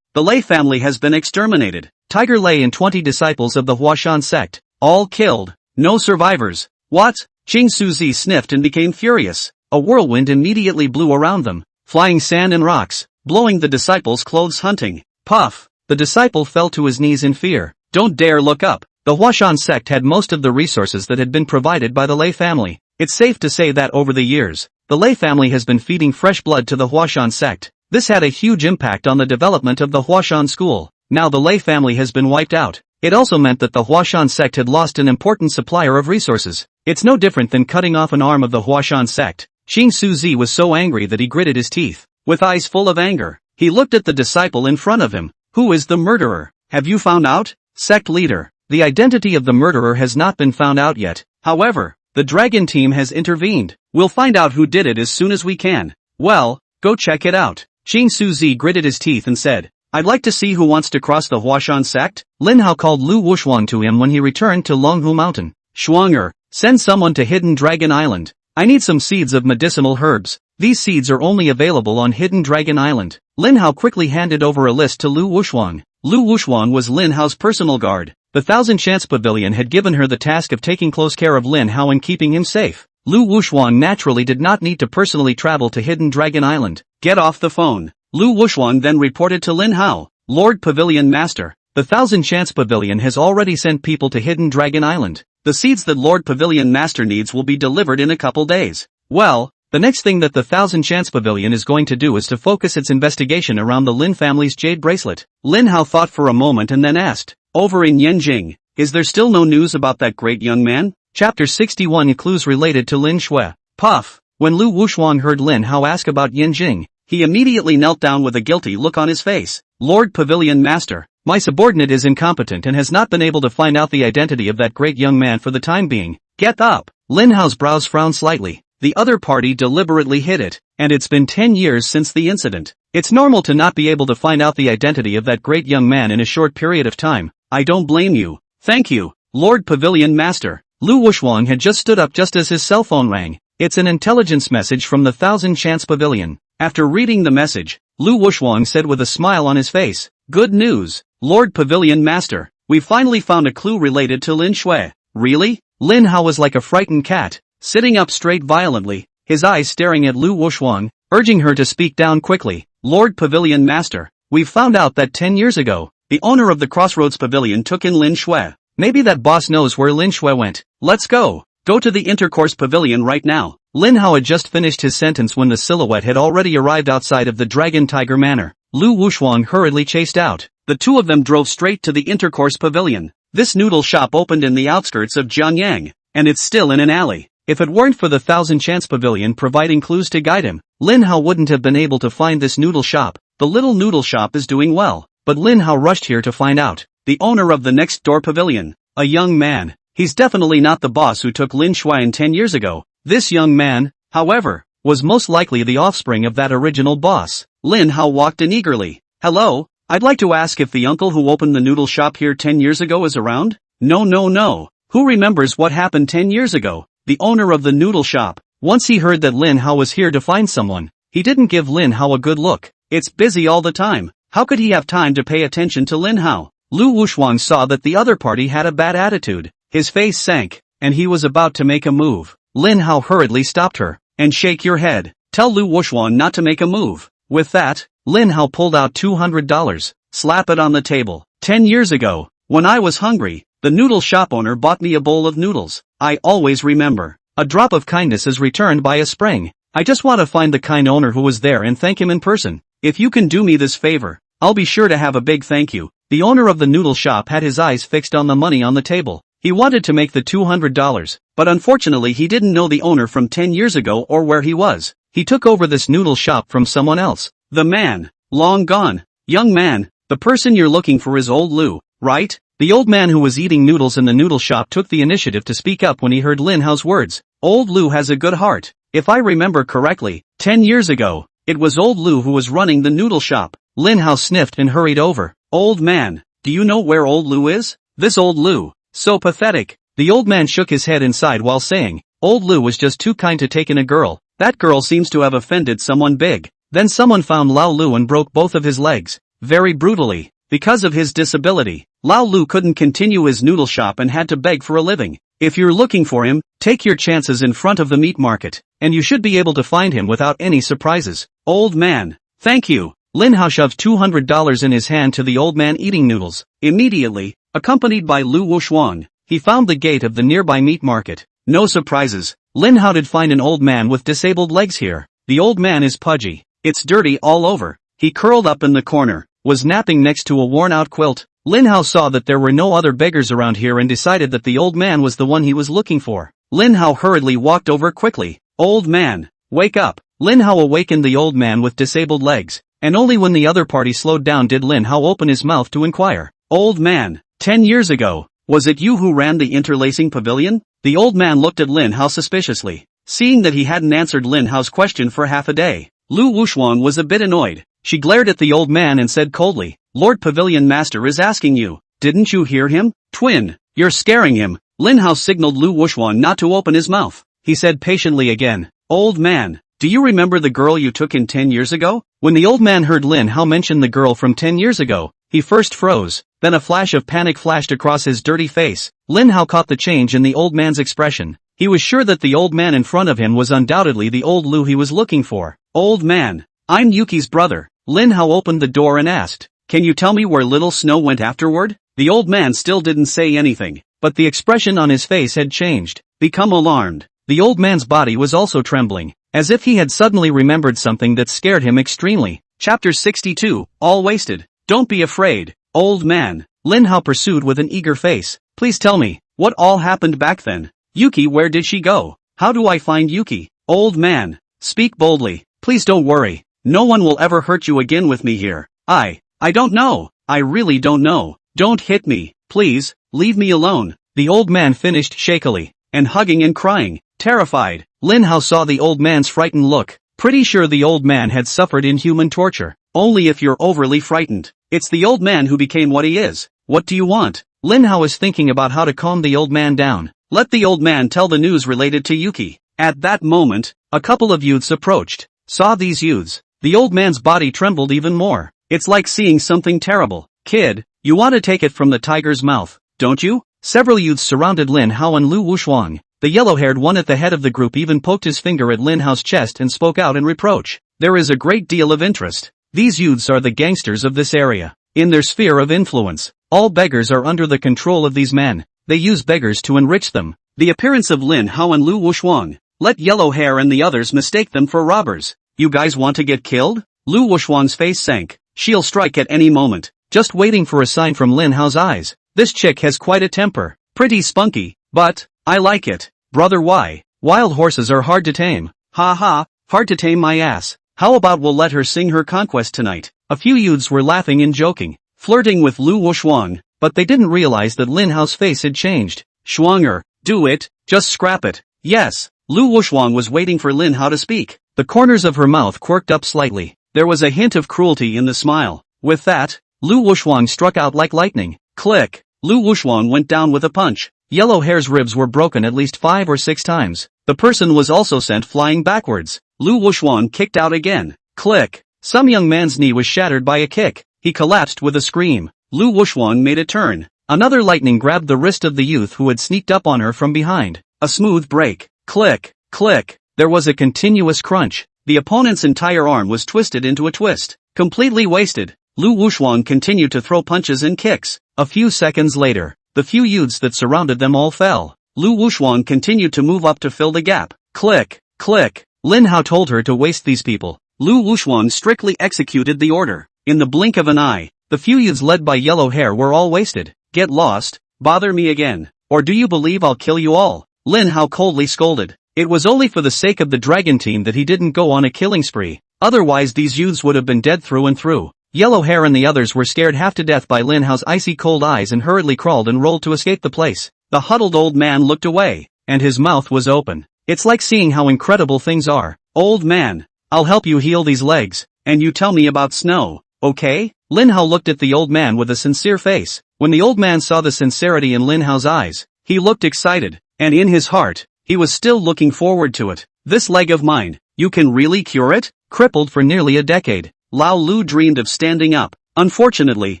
The Lei family has been exterminated. Tiger Lei and 20 disciples of the Huashan sect, all killed. No survivors. What? Xing Suzi sniffed and became furious. A whirlwind immediately blew around them, flying sand and rocks, blowing the disciples' clothes hunting. Puff! The disciple fell to his knees in fear. Don't dare look up. The Huashan sect had most of the resources that had been provided by the Lei family. It's safe to say that over the years, the Lei family has been feeding fresh blood to the Huashan sect. This had a huge impact on the development of the Huashan school. Now the Lei family has been wiped out. It also meant that the Huashan sect had lost an important supplier of resources. It's no different than cutting off an arm of the Huashan sect. Xing Suzi was so angry that he gritted his teeth. With eyes full of anger, he looked at the disciple in front of him. Who is the murderer? Have you found out? Sect leader. The identity of the murderer has not been found out yet. However, the dragon team has intervened. We'll find out who did it as soon as we can. Well, go check it out. Xing Suzi gritted his teeth and said, I'd like to see who wants to cross the Huashan sect. Lin Hao called Lu Wushuang to him when he returned to Longhu Mountain. Shuanger, send someone to Hidden Dragon Island. I need some seeds of medicinal herbs. These seeds are only available on Hidden Dragon Island. Lin Hao quickly handed over a list to Lu Wushuang. Lu Wushuang was Lin Hao's personal guard. The Thousand Chance Pavilion had given her the task of taking close care of Lin Hao and keeping him safe. Lu Wushuang naturally did not need to personally travel to Hidden Dragon Island. Get off the phone. Lu Wushuang then reported to Lin Hao. Lord Pavilion Master, the Thousand Chance Pavilion has already sent people to Hidden Dragon Island. The seeds that Lord Pavilion Master needs will be delivered in a couple days. Well, the next thing that the Thousand Chance Pavilion is going to do is to focus its investigation around the Lin family's jade bracelet. Lin Hao thought for a moment and then asked, over in Yanjing, is there still no news about that great young man? Chapter 61 Clues related to Lin Shui. Puff. When Lu Wushuang heard Lin Hao ask about Yanjing, he immediately knelt down with a guilty look on his face. Lord Pavilion Master, my subordinate is incompetent and has not been able to find out the identity of that great young man for the time being. Get up. Lin Hao's brows frowned slightly. The other party deliberately hid it, and it's been 10 years since the incident. It's normal to not be able to find out the identity of that great young man in a short period of time. I don't blame you. Thank you, Lord Pavilion Master. Lu Wushuang had just stood up just as his cell phone rang. It's an intelligence message from the Thousand Chance Pavilion. After reading the message, Lu Wushuang said with a smile on his face, good news, Lord Pavilion Master. We finally found a clue related to Lin Shui. Really? Lin Hao was like a frightened cat, sitting up straight violently, his eyes staring at Lu Wushuang, urging her to speak down quickly. Lord Pavilion Master, we've found out that 10 years ago, the owner of the Crossroads Pavilion took in Lin Shui. Maybe that boss knows where Lin Shui went. Let's go. Go to the Intercourse Pavilion right now. Lin Hao had just finished his sentence when the silhouette had already arrived outside of the Dragon Tiger Manor. Lu Wushuang hurriedly chased out. The two of them drove straight to the Intercourse Pavilion. This noodle shop opened in the outskirts of Jiangyang, and it's still in an alley. If it weren't for the Thousand Chance Pavilion providing clues to guide him, Lin Hao wouldn't have been able to find this noodle shop. The little noodle shop is doing well, but Lin Hao rushed here to find out. The owner of the next door pavilion, a young man. He's definitely not the boss who took Lin Shui 10 years ago. This young man, however, was most likely the offspring of that original boss. Lin Hao walked in eagerly. Hello, I'd like to ask if the uncle who opened the noodle shop here 10 years ago is around? No. Who remembers what happened 10 years ago? The owner of the noodle shop. Once he heard that Lin Hao was here to find someone, he didn't give Lin Hao a good look. It's busy all the time. How could he have time to pay attention to Lin Hao? Lu Wushuang saw that the other party had a bad attitude. His face sank, and he was about to make a move. Lin Hao hurriedly stopped her. And shake your head. Tell Lu Wushuang not to make a move. With that, Lin Hao pulled out $200. Slap it on the table. 10 years ago, when I was hungry, the noodle shop owner bought me a bowl of noodles. I always remember. A drop of kindness is returned by a spring. I just want to find the kind owner who was there and thank him in person. If you can do me this favor, I'll be sure to have a big thank you. The owner of the noodle shop had his eyes fixed on the money on the table. He wanted to make the $200, but unfortunately he didn't know the owner from 10 years ago or where he was. He took over this noodle shop from someone else. The man, long gone. Young man, the The person you're looking for is old Lu, right? The old man who was eating noodles in the noodle shop took the initiative to speak up when he heard Lin Hao's words. Old Lu has a good heart. If I remember correctly, 10 years ago, it was old Lu who was running the noodle shop. Lin Hao sniffed and hurried over. Old man, do you know where old Lu is? This old Lu. So pathetic. The old man shook his head and sighed while saying, old Lu was just too kind to take in a girl. That girl seems to have offended someone big. Then someone found Lao Lu and broke both of his legs. Very brutally. Because of his disability, Lao Lu couldn't continue his noodle shop and had to beg for a living. If you're looking for him, take your chances in front of the meat market, and you should be able to find him without any surprises. Old man. Thank you. Lin Hao shoved $200 in his hand to the old man eating noodles. Immediately, accompanied by Lu Wushuang, he found the gate of the nearby meat market. No surprises. Lin Hao did find an old man with disabled legs here. The old man is pudgy. It's dirty all over. He curled up in the corner, was napping next to a worn-out quilt. Lin Hao saw that there were no other beggars around here and decided that the old man was the one he was looking for. Lin Hao hurriedly walked over quickly. Old man, wake up. Lin Hao awakened the old man with disabled legs, and only when the other party slowed down did Lin Hao open his mouth to inquire. Old man, 10 years ago, was it you who ran the interlacing pavilion? The old man looked at Lin Hao suspiciously, seeing that he hadn't answered Lin Hao's question for half a day. Lu Wushuang was a bit annoyed. She glared at the old man and said coldly, Lord Pavilion Master is asking you. Didn't you hear him? Twin, you're scaring him. Lin Hao signaled Lu Wushuang not to open his mouth. He said patiently again, old man, do you remember the girl you took in 10 years ago? When the old man heard Lin Hao mention the girl from 10 years ago, he first froze, then a flash of panic flashed across his dirty face. Lin Hao caught the change in the old man's expression. He was sure that the old man in front of him was undoubtedly the old Lu he was looking for. Old man, I'm Yuki's brother. Lin Hao opened the door and asked, can you tell me where little Snow went afterward? The old man still didn't say anything, but the expression on his face had changed, become alarmed. The old man's body was also trembling, as if he had suddenly remembered something that scared him extremely. Chapter 62, All Wasted. Don't be afraid, old man. Lin Hao pursued with an eager face. Please tell me, what all happened back then? Yuki, where did she go? How do I find Yuki? Old man, speak boldly. Please don't worry. No one will ever hurt you again with me here. I don't know. I really don't know. Don't hit me, please, leave me alone. The old man finished shakily, and hugging and crying, terrified. Lin Hao saw the old man's frightened look. Pretty sure the old man had suffered inhuman torture. Only if you're overly frightened. It's the old man who became what he is. What do you want? Lin Hao is thinking about how to calm the old man down. Let the old man tell the news related to Yuki. At that moment, a couple of youths approached. Saw these youths. The old man's body trembled even more. It's like seeing something terrible. Kid, you want to take it from the tiger's mouth, don't you? Several youths surrounded Lin Hao and Lu Wushuang. The yellow-haired one at the head of the group even poked his finger at Lin Hao's chest and spoke out in reproach. There is a great deal of interest. These youths are the gangsters of this area. In their sphere of influence, all beggars are under the control of these men. They use beggars to enrich them. The appearance of Lin Hao and Lu Wushuang. Let Yellow Hair and the others mistake them for robbers. You guys want to get killed? Lu Wushuang's face sank. She'll strike at any moment. Just waiting for a sign from Lin Hao's eyes. This chick has quite a temper. Pretty spunky, but I like it. Brother, why? Wild horses are hard to tame. Ha ha, hard to tame my ass. How about we'll let her sing her conquest tonight? A few youths were laughing and joking, flirting with Lu Wushuang, but they didn't realize that Lin Hao's face had changed. Shuanger, do it, just scrap it. Yes. Lu Wushuang was waiting for Lin Hao to speak. The corners of her mouth quirked up slightly. There was a hint of cruelty in the smile. With that, Lu Wushuang struck out like lightning. Click. Lu Wushuang went down with a punch. Yellow Hair's ribs were broken at least 5 or 6 times. The person was also sent flying backwards. Lu Wushuang kicked out again. Click. Some young man's knee was shattered by a kick. He collapsed with a scream. Lu Wushuang made a turn. Another lightning grabbed the wrist of the youth who had sneaked up on her from behind. A smooth break. Click, click. There was a continuous crunch. The opponent's entire arm was twisted into a twist. Completely wasted. Lu Wushuang continued to throw punches and kicks. A few seconds later, the few youths that surrounded them all fell. Lu Wushuang continued to move up to fill the gap. Click, click. Lin Hao told her to waste these people. Lu Wushuang strictly executed the order. In the blink of an eye, the few youths led by Yellow Hair were all wasted. Get lost, bother me again. Or do you believe I'll kill you all? Lin Hao coldly scolded. It was only for the sake of the dragon team that he didn't go on a killing spree. Otherwise these youths would have been dead through and through. Yellow Hair and the others were scared half to death by Lin Hao's icy cold eyes and hurriedly crawled and rolled to escape the place. The huddled old man looked away, and his mouth was open. It's like seeing how incredible things are. Old man, I'll help you heal these legs, and you tell me about snow, okay? Lin Hao looked at the old man with a sincere face. When the old man saw the sincerity in Lin Hao's eyes, he looked excited, and in his heart, he was still looking forward to it. This leg of mine, you can really cure it? Crippled for nearly a decade, Lao Lu dreamed of standing up. Unfortunately,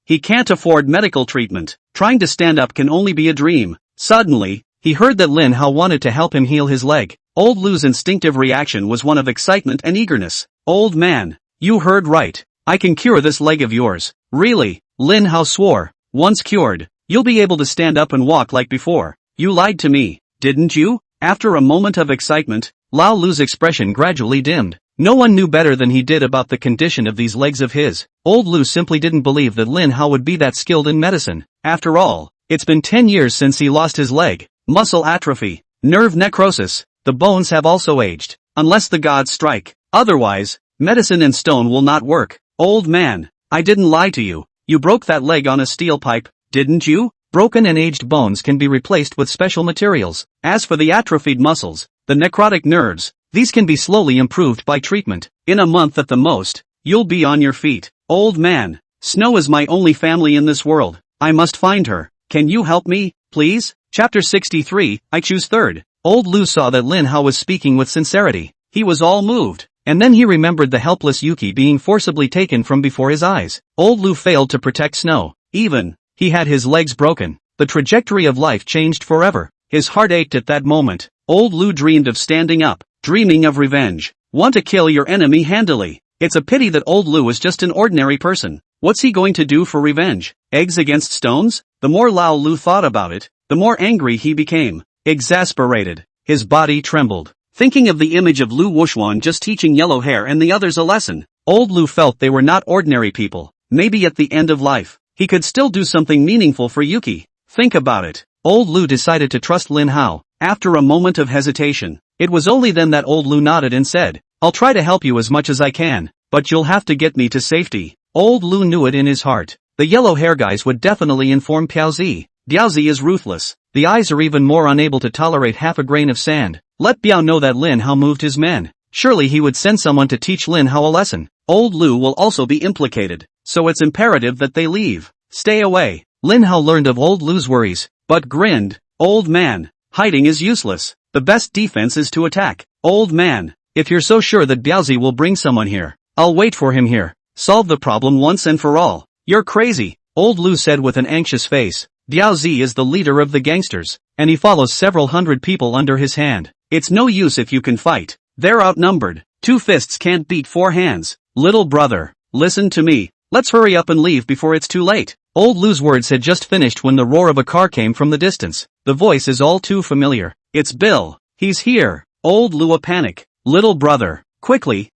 he can't afford medical treatment. Trying to stand up can only be a dream. Suddenly, he heard that Lin Hao wanted to help him heal his leg. Old Lu's instinctive reaction was one of excitement and eagerness. Old man, you heard right. I can cure this leg of yours. Really? Lin Hao swore. Once cured, you'll be able to stand up and walk like before. You lied to me, didn't you? After a moment of excitement, Lao Lu's expression gradually dimmed. No one knew better than he did about the condition of these legs of his. Old Lu simply didn't believe that Lin Hao would be that skilled in medicine. After all, it's been 10 years since he lost his leg. Muscle atrophy, nerve necrosis, the bones have also aged. Unless the gods strike. Otherwise, medicine and stone will not work. Old man, I didn't lie to you. You broke that leg on a steel pipe, didn't you? Broken and aged bones can be replaced with special materials. As for the atrophied muscles, the necrotic nerves, these can be slowly improved by treatment. In a month at the most, you'll be on your feet. Old man, Snow is my only family in this world. I must find her. Can you help me, please? Chapter 63, I choose third. Old Lu saw that Lin Hao was speaking with sincerity. He was all moved. And then he remembered the helpless Yuki being forcibly taken from before his eyes. Old Lu failed to protect Snow. Even, he had his legs broken. The trajectory of life changed forever. His heart ached at that moment. Old Lu dreamed of standing up, dreaming of revenge. Want to kill your enemy handily. It's a pity that Old Lu is just an ordinary person. What's he going to do for revenge? Eggs against stones? The more Lao Lu thought about it, the more angry he became. Exasperated. His body trembled. Thinking of the image of Lu Wuxuan just teaching Yellow Hair and the others a lesson, Old Lu felt they were not ordinary people. Maybe at the end of life, he could still do something meaningful for Yuki. Think about it. Old Lu decided to trust Lin Hao. After a moment of hesitation, it was only then that Old Lu nodded and said, I'll try to help you as much as I can, but you'll have to get me to safety. Old Lu knew it in his heart. The Yellow Hair guys would definitely inform Piaozi. Piaozi is ruthless. The eyes are even more unable to tolerate half a grain of sand. Let Biao know that Lin Hao moved his men. Surely he would send someone to teach Lin Hao a lesson. Old Lu will also be implicated, so it's imperative that they leave. Stay away. Lin Hao learned of Old Lu's worries, but grinned. Old man, hiding is useless. The best defense is to attack. Old man, if you're so sure that Biaozi will bring someone here, I'll wait for him here. Solve the problem once and for all. You're crazy, Old Lu said with an anxious face. Biaozi is the leader of the gangsters, and he follows several hundred people under his hand. It's no use if you can fight. They're outnumbered. 2 fists can't beat 4 hands. Little brother, listen to me. Let's hurry up and leave before it's too late. Old Lu's words had just finished when the roar of a car came from the distance. The voice is all too familiar. It's Bill. He's here. Old Lu a panic. Little brother, quickly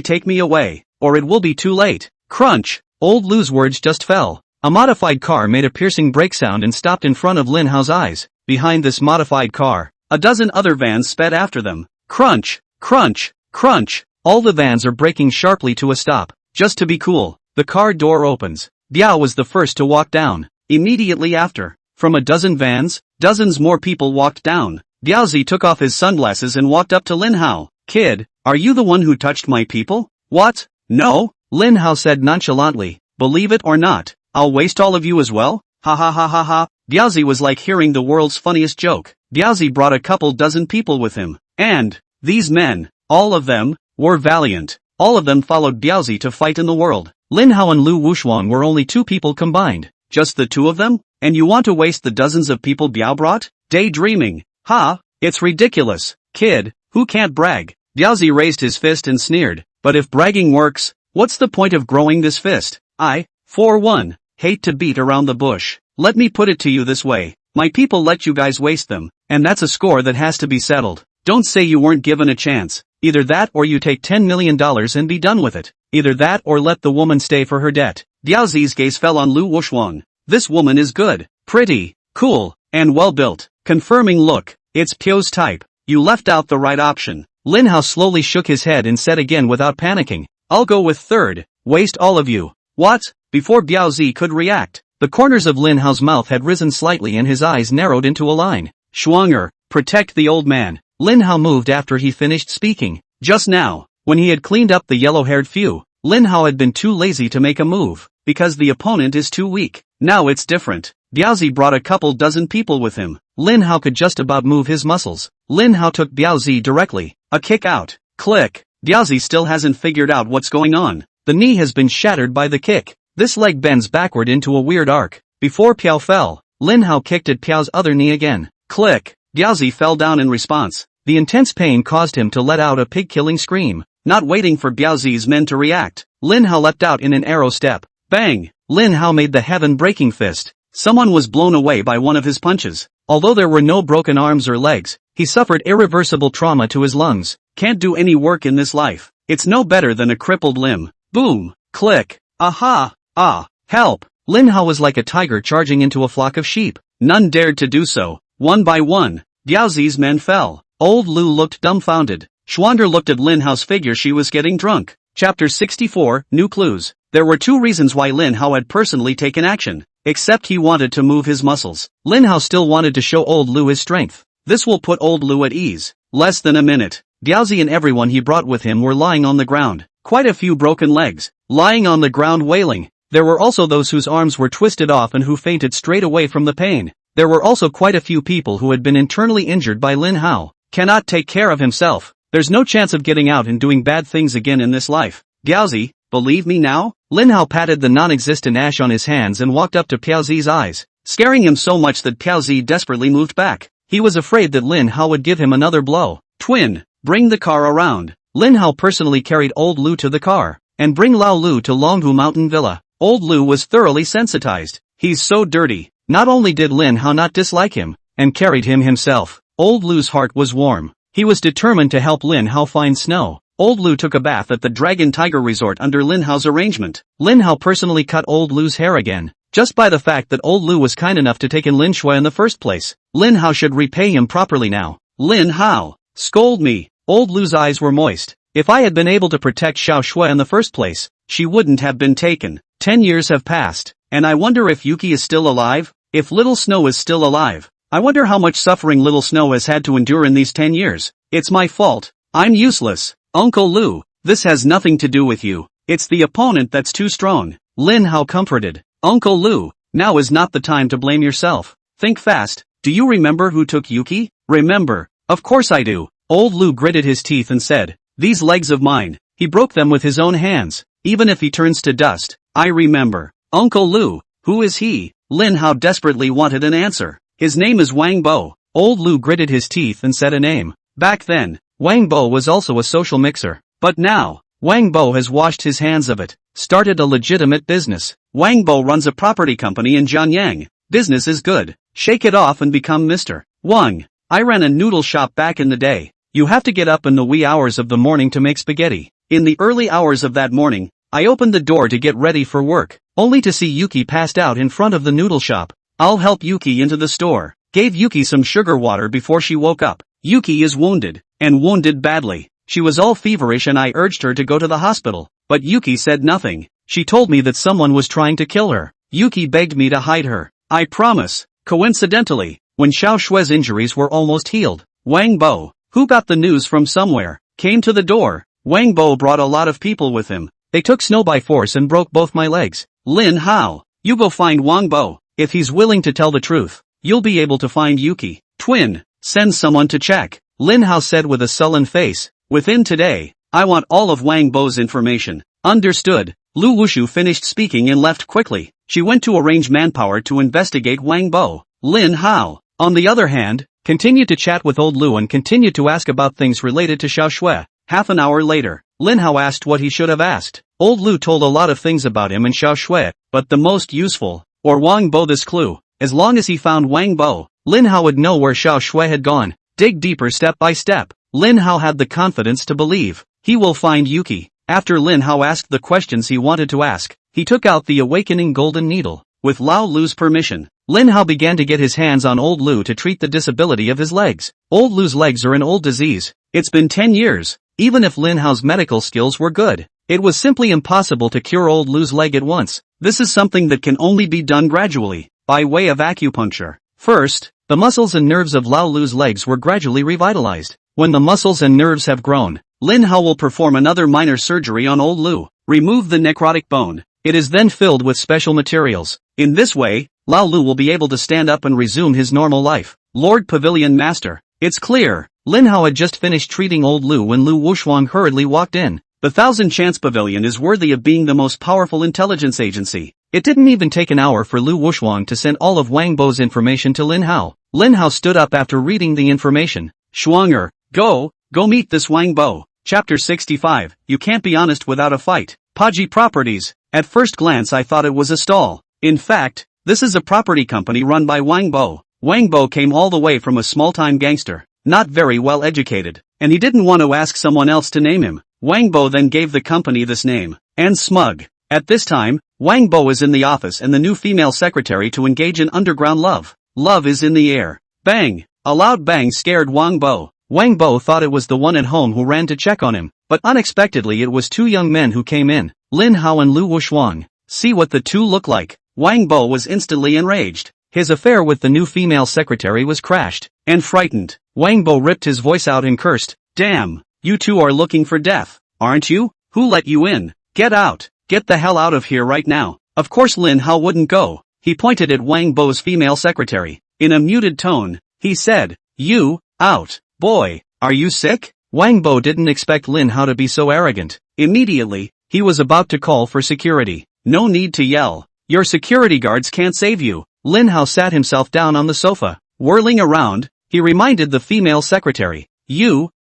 take me away, or it will be too late. Crunch. Old Lu's words just fell. A modified car made a piercing brake sound and stopped in front of Lin Hao's eyes. Behind this modified car, a dozen other vans sped after them. Crunch, crunch, crunch. All the vans are braking sharply to a stop. Just to be cool, the car door opens. Biao was the first to walk down. Immediately after, from a dozen vans, dozens more people walked down. Biaozi took off his sunglasses and walked up to Lin Hao. Kid, are you the one who touched my people? What? No, Lin Hao said nonchalantly. Believe it or not, I'll waste all of you as well? Ha ha ha ha ha. Biaozi was like hearing the world's funniest joke. Biaozi brought a couple dozen people with him. And, these men, all of them, were valiant. All of them followed Biaozi to fight in the world. Lin Hao and Lu Wuxuan were only 2 people combined. Just the 2 of them? And you want to waste the dozens of people Biao brought? Daydreaming. Ha, it's ridiculous. Kid, who can't brag? Biaozi raised his fist and sneered. But if bragging works, what's the point of growing this fist? I, for one, hate to beat around the bush. Let me put it to you this way. My people let you guys waste them, and that's a score that has to be settled. Don't say you weren't given a chance. Either that or you take $10 million and be done with it. Either that or let the woman stay for her debt. Biaozi's gaze fell on Lu Wuxuan. This woman is good, pretty, cool, and well-built. Confirming look, it's Pio's type. You left out the right option. Lin Hao slowly shook his head and said again without panicking. I'll go with third. Waste all of you. What? Before Biaozi could react, the corners of Lin Hao's mouth had risen slightly and his eyes narrowed into a line. Schwanger, protect the old man. Lin Hao moved after he finished speaking. Just now, when he had cleaned up the yellow-haired few, Lin Hao had been too lazy to make a move, because the opponent is too weak. Now it's different. Biaozi brought a couple dozen people with him. Lin Hao could just about move his muscles. Lin Hao took Biaozi directly. A kick out. Click. Biaozi still hasn't figured out what's going on. The knee has been shattered by the kick. This leg bends backward into a weird arc. Before Piao fell, Lin Hao kicked at Piao's other knee again. Click. Biaozi fell down in response. The intense pain caused him to let out a pig-killing scream. Not waiting for Biaozi's men to react, Lin Hao leapt out in an arrow step. Bang! Lin Hao made the heaven-breaking fist. Someone was blown away by one of his punches. Although there were no broken arms or legs, he suffered irreversible trauma to his lungs. Can't do any work in this life. It's no better than a crippled limb. Boom! Click! Aha! Ah! Help! Lin Hao was like a tiger charging into a flock of sheep. None dared to do so. One by one, Biaozi's men fell. Old Lu looked dumbfounded. Schwander looked at Lin Hao's figure. She was getting drunk. Chapter 64, New Clues. There were two reasons why Lin Hao had personally taken action. Except he wanted to move his muscles. Lin Hao still wanted to show Old Lu his strength. This will put Old Lu at ease. Less than a minute. Biaozi and everyone he brought with him were lying on the ground. Quite a few broken legs. Lying on the ground wailing. There were also those whose arms were twisted off and who fainted straight away from the pain. There were also quite a few people who had been internally injured by Lin Hao. Cannot take care of himself. There's no chance of getting out and doing bad things again in this life. Biaozi, believe me now? Lin Hao patted the non-existent ash on his hands and walked up to Biaozi's eyes, scaring him so much that Biaozi desperately moved back. He was afraid that Lin Hao would give him another blow. Twin, bring the car around. Lin Hao personally carried Old Lu to the car, and bring Lao Lu to Longhu Mountain Villa. Old Lu was thoroughly sensitized. He's so dirty. Not only did Lin Hao not dislike him, and carried him himself, Old Lu's heart was warm. He was determined to help Lin Hao find snow. Old Lu took a bath at the Dragon Tiger Resort under Lin Hao's arrangement. Lin Hao personally cut Old Lu's hair again, just by the fact that Old Lu was kind enough to take in Lin Shui in the first place. Lin Hao should repay him properly now. Lin Hao, scold me. Old Lu's eyes were moist. If I had been able to protect Xiao Shui in the first place, she wouldn't have been taken. 10 years have passed, and I wonder if Yuki is still alive? If Little Snow is still alive, I wonder how much suffering Little Snow has had to endure in these 10 years. It's my fault. I'm useless. Uncle Lu, this has nothing to do with you. It's the opponent that's too strong. Lin Hao comforted. Uncle Lu, now is not the time to blame yourself. Think fast. Do you remember who took Yuki? Remember. Of course I do. Old Lu gritted his teeth and said, these legs of mine, he broke them with his own hands. Even if he turns to dust, I remember. Uncle Lu, who is he? Lin Hao desperately wanted an answer. His name is Wang Bo. Old Lu gritted his teeth and said a name. Back then, Wang Bo was also a social mixer. But now, Wang Bo has washed his hands of it, started a legitimate business. Wang Bo runs a property company in Jiangyang. Business is good. Shake it off and become Mr. Wang. I ran a noodle shop back in the day. You have to get up in the wee hours of the morning to make spaghetti. In the early hours of that morning, I opened the door to get ready for work, only to see Yuki passed out in front of the noodle shop. I'll help Yuki into the store. Gave Yuki some sugar water before she woke up. Yuki is wounded, and wounded badly. She was all feverish and I urged her to go to the hospital, but Yuki said nothing. She told me that someone was trying to kill her. Yuki begged me to hide her. I promise. Coincidentally, when Xiao Shui's injuries were almost healed, Wang Bo, who got the news from somewhere, came to the door. Wang Bo brought a lot of people with him. They took snow by force and broke both my legs. Lin Hao, you go find Wang Bo. If he's willing to tell the truth, you'll be able to find Yuki. Twin, send someone to check. Lin Hao said with a sullen face. Within today, I want all of Wang Bo's information. Understood. Lu Wushu finished speaking and left quickly. She went to arrange manpower to investigate Wang Bo. Lin Hao, on the other hand, continued to chat with old Lu and continued to ask about things related to Xiao Shui. Half an hour later, Lin Hao asked what he should have asked. Old Lu told a lot of things about him and Xiao Shui, but the most useful, or Wang Bo this clue. As long as he found Wang Bo, Lin Hao would know where Xiao Shui had gone. Dig deeper step by step. Lin Hao had the confidence to believe he will find Yuki. After Lin Hao asked the questions he wanted to ask, he took out the awakening golden needle. With Lao Lu's permission, Lin Hao began to get his hands on old Lu to treat the disability of his legs. Old Lu's legs are an old disease. It's been 10 years. Even if Lin Hao's medical skills were good, It was simply impossible to cure old Lu's leg at once. This is something that can only be done gradually, by way of acupuncture. First, the muscles and nerves of Lao Lu's legs were gradually revitalized. When the muscles and nerves have grown, Lin Hao will perform another minor surgery on old Lu. Remove the necrotic bone. It is then filled with special materials. In this way, Lao Lu will be able to stand up and resume his normal life. Lord Pavilion Master. It's clear. Lin Hao had just finished treating old Lu when Lu Wushuang hurriedly walked in. The Thousand Chance Pavilion is worthy of being the most powerful intelligence agency. It didn't even take an hour for Lu Wushuang to send all of Wang Bo's information to Lin Hao. Lin Hao stood up after reading the information. Shuanger, go meet this Wang Bo. Chapter 65, You Can't Be Honest Without a Fight. Paji Properties. At first glance I thought it was a stall. In fact, this is a property company run by Wang Bo. Wang Bo came all the way from a small-time gangster, not very well educated, and he didn't want to ask someone else to name him. Wang Bo then gave the company this name, and Smug. At this time, Wang Bo is in the office and the new female secretary to engage in underground love. Love is in the air. Bang! A loud bang scared Wang Bo. Wang Bo thought it was the one at home who ran to check on him, but unexpectedly it was two young men who came in, Lin Hao and Lu Wushuang. See what the two look like. Wang Bo was instantly enraged. His affair with the new female secretary was crashed, and frightened. Wang Bo ripped his voice out and cursed, Damn! You two are looking for death, aren't you? Who let you in? Get out! Get the hell out of here right now. Of course Lin Hao wouldn't go. He pointed at Wang Bo's female secretary. In a muted tone, he said, You, out. Boy, are you sick? Wang Bo didn't expect Lin Hao to be so arrogant. Immediately, he was about to call for security. No need to yell. Your security guards can't save you. Lin Hao sat himself down on the sofa. Whirling around, he reminded the female secretary.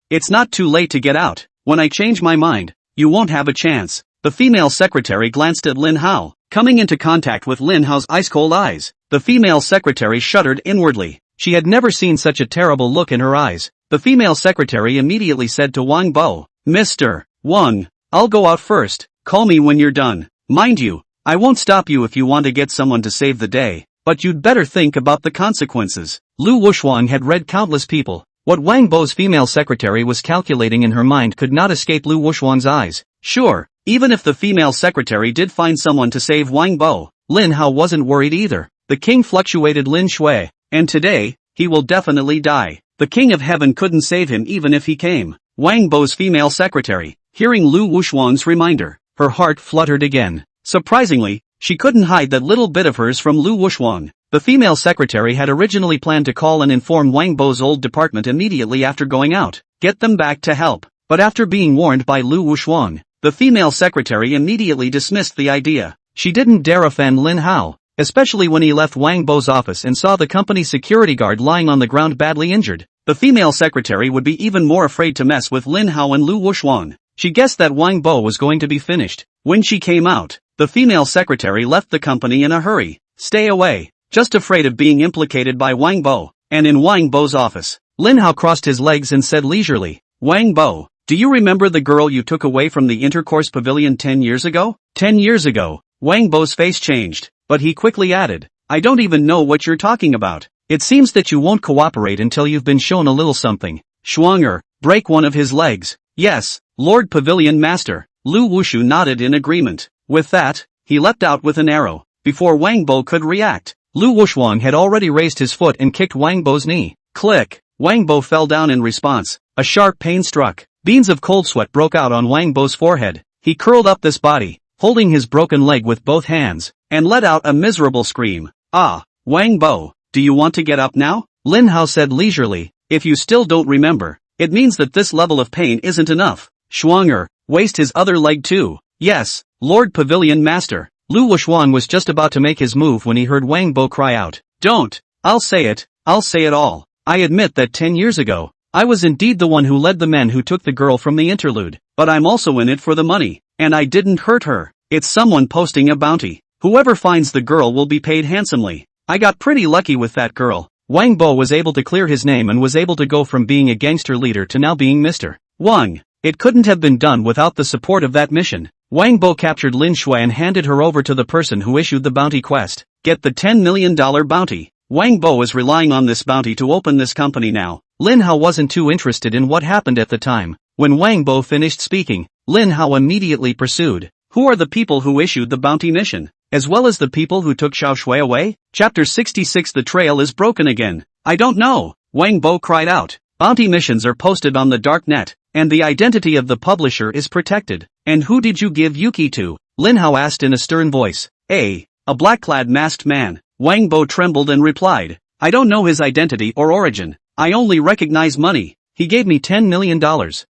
It's not too late to get out. When I change my mind, you won't have a chance. The female secretary glanced at Lin Hao, coming into contact with Lin Hao's ice-cold eyes. The female secretary shuddered inwardly. She had never seen such a terrible look in her eyes. The female secretary immediately said to Wang Bo, Mr. Wang, I'll go out first. Call me when you're done. Mind you, I won't stop you if you want to get someone to save the day, but you'd better think about the consequences. Lu Wushuang had read countless people. What Wang Bo's female secretary was calculating in her mind could not escape Lu Wushuang's eyes. Sure, even if the female secretary did find someone to save Wang Bo, Lin Hao wasn't worried either. The king fluctuated Lin Shui, and today, he will definitely die. The king of heaven couldn't save him even if he came. Wang Bo's female secretary, hearing Lu Wushuang's reminder, her heart fluttered again. Surprisingly, she couldn't hide that little bit of hers from Lu Wushuang. The female secretary had originally planned to call and inform Wang Bo's old department immediately after going out, get them back to help. But after being warned by Lu Wushuang, the female secretary immediately dismissed the idea. She didn't dare offend Lin Hao, especially when he left Wang Bo's office and saw the company's security guard lying on the ground badly injured. The female secretary would be even more afraid to mess with Lin Hao and Lu Wushuang. She guessed that Wang Bo was going to be finished. When she came out, the female secretary left the company in a hurry. Stay away. Just afraid of being implicated by Wang Bo. And in Wang Bo's office, Lin Hao crossed his legs and said leisurely, Wang Bo, do you remember the girl you took away from the intercourse pavilion 10 years ago? 10 years ago, Wang Bo's face changed, but he quickly added, I don't even know what you're talking about. It seems that you won't cooperate until you've been shown a little something. Shuanger, break one of his legs. Yes, Lord Pavilion Master. Lu Wushu nodded in agreement. With that, he leapt out with an arrow. Before Wang Bo could react, Lu Wushuang had already raised his foot and kicked Wang Bo's knee. Click! Wang Bo fell down in response. A sharp pain struck. Beams of cold sweat broke out on Wang Bo's forehead. He curled up this body, holding his broken leg with both hands, and let out a miserable scream. Ah, Wang Bo, do you want to get up now? Lin Hao said leisurely. If you still don't remember, it means that this level of pain isn't enough. Shuanger, waste his other leg too. Yes, Lord Pavilion Master. Lu Wushuang was just about to make his move when he heard Wang Bo cry out. Don't! I'll say it all. I admit that 10 years ago, I was indeed the one who led the men who took the girl from the interlude, but I'm also in it for the money, and I didn't hurt her. It's someone posting a bounty. Whoever finds the girl will be paid handsomely. I got pretty lucky with that girl. Wang Bo was able to clear his name and was able to go from being a gangster leader to now being Mr. Wang. It couldn't have been done without the support of that mission. Wang Bo captured Lin Shui and handed her over to the person who issued the bounty quest. Get the $10 million bounty. Wang Bo is relying on this bounty to open this company now. Lin Hao wasn't too interested in what happened at the time. When Wang Bo finished speaking, Lin Hao immediately pursued. Who are the people who issued the bounty mission, as well as the people who took Xiao Shui away? Chapter 66. The trail is broken again. I don't know, Wang Bo cried out. Bounty missions are posted on the dark net, and the identity of the publisher is protected. And who did you give Yuki to? Lin Hao asked in a stern voice. A black-clad masked man. Wang Bo trembled and replied. I don't know his identity or origin. I only recognize money. He gave me $10 million.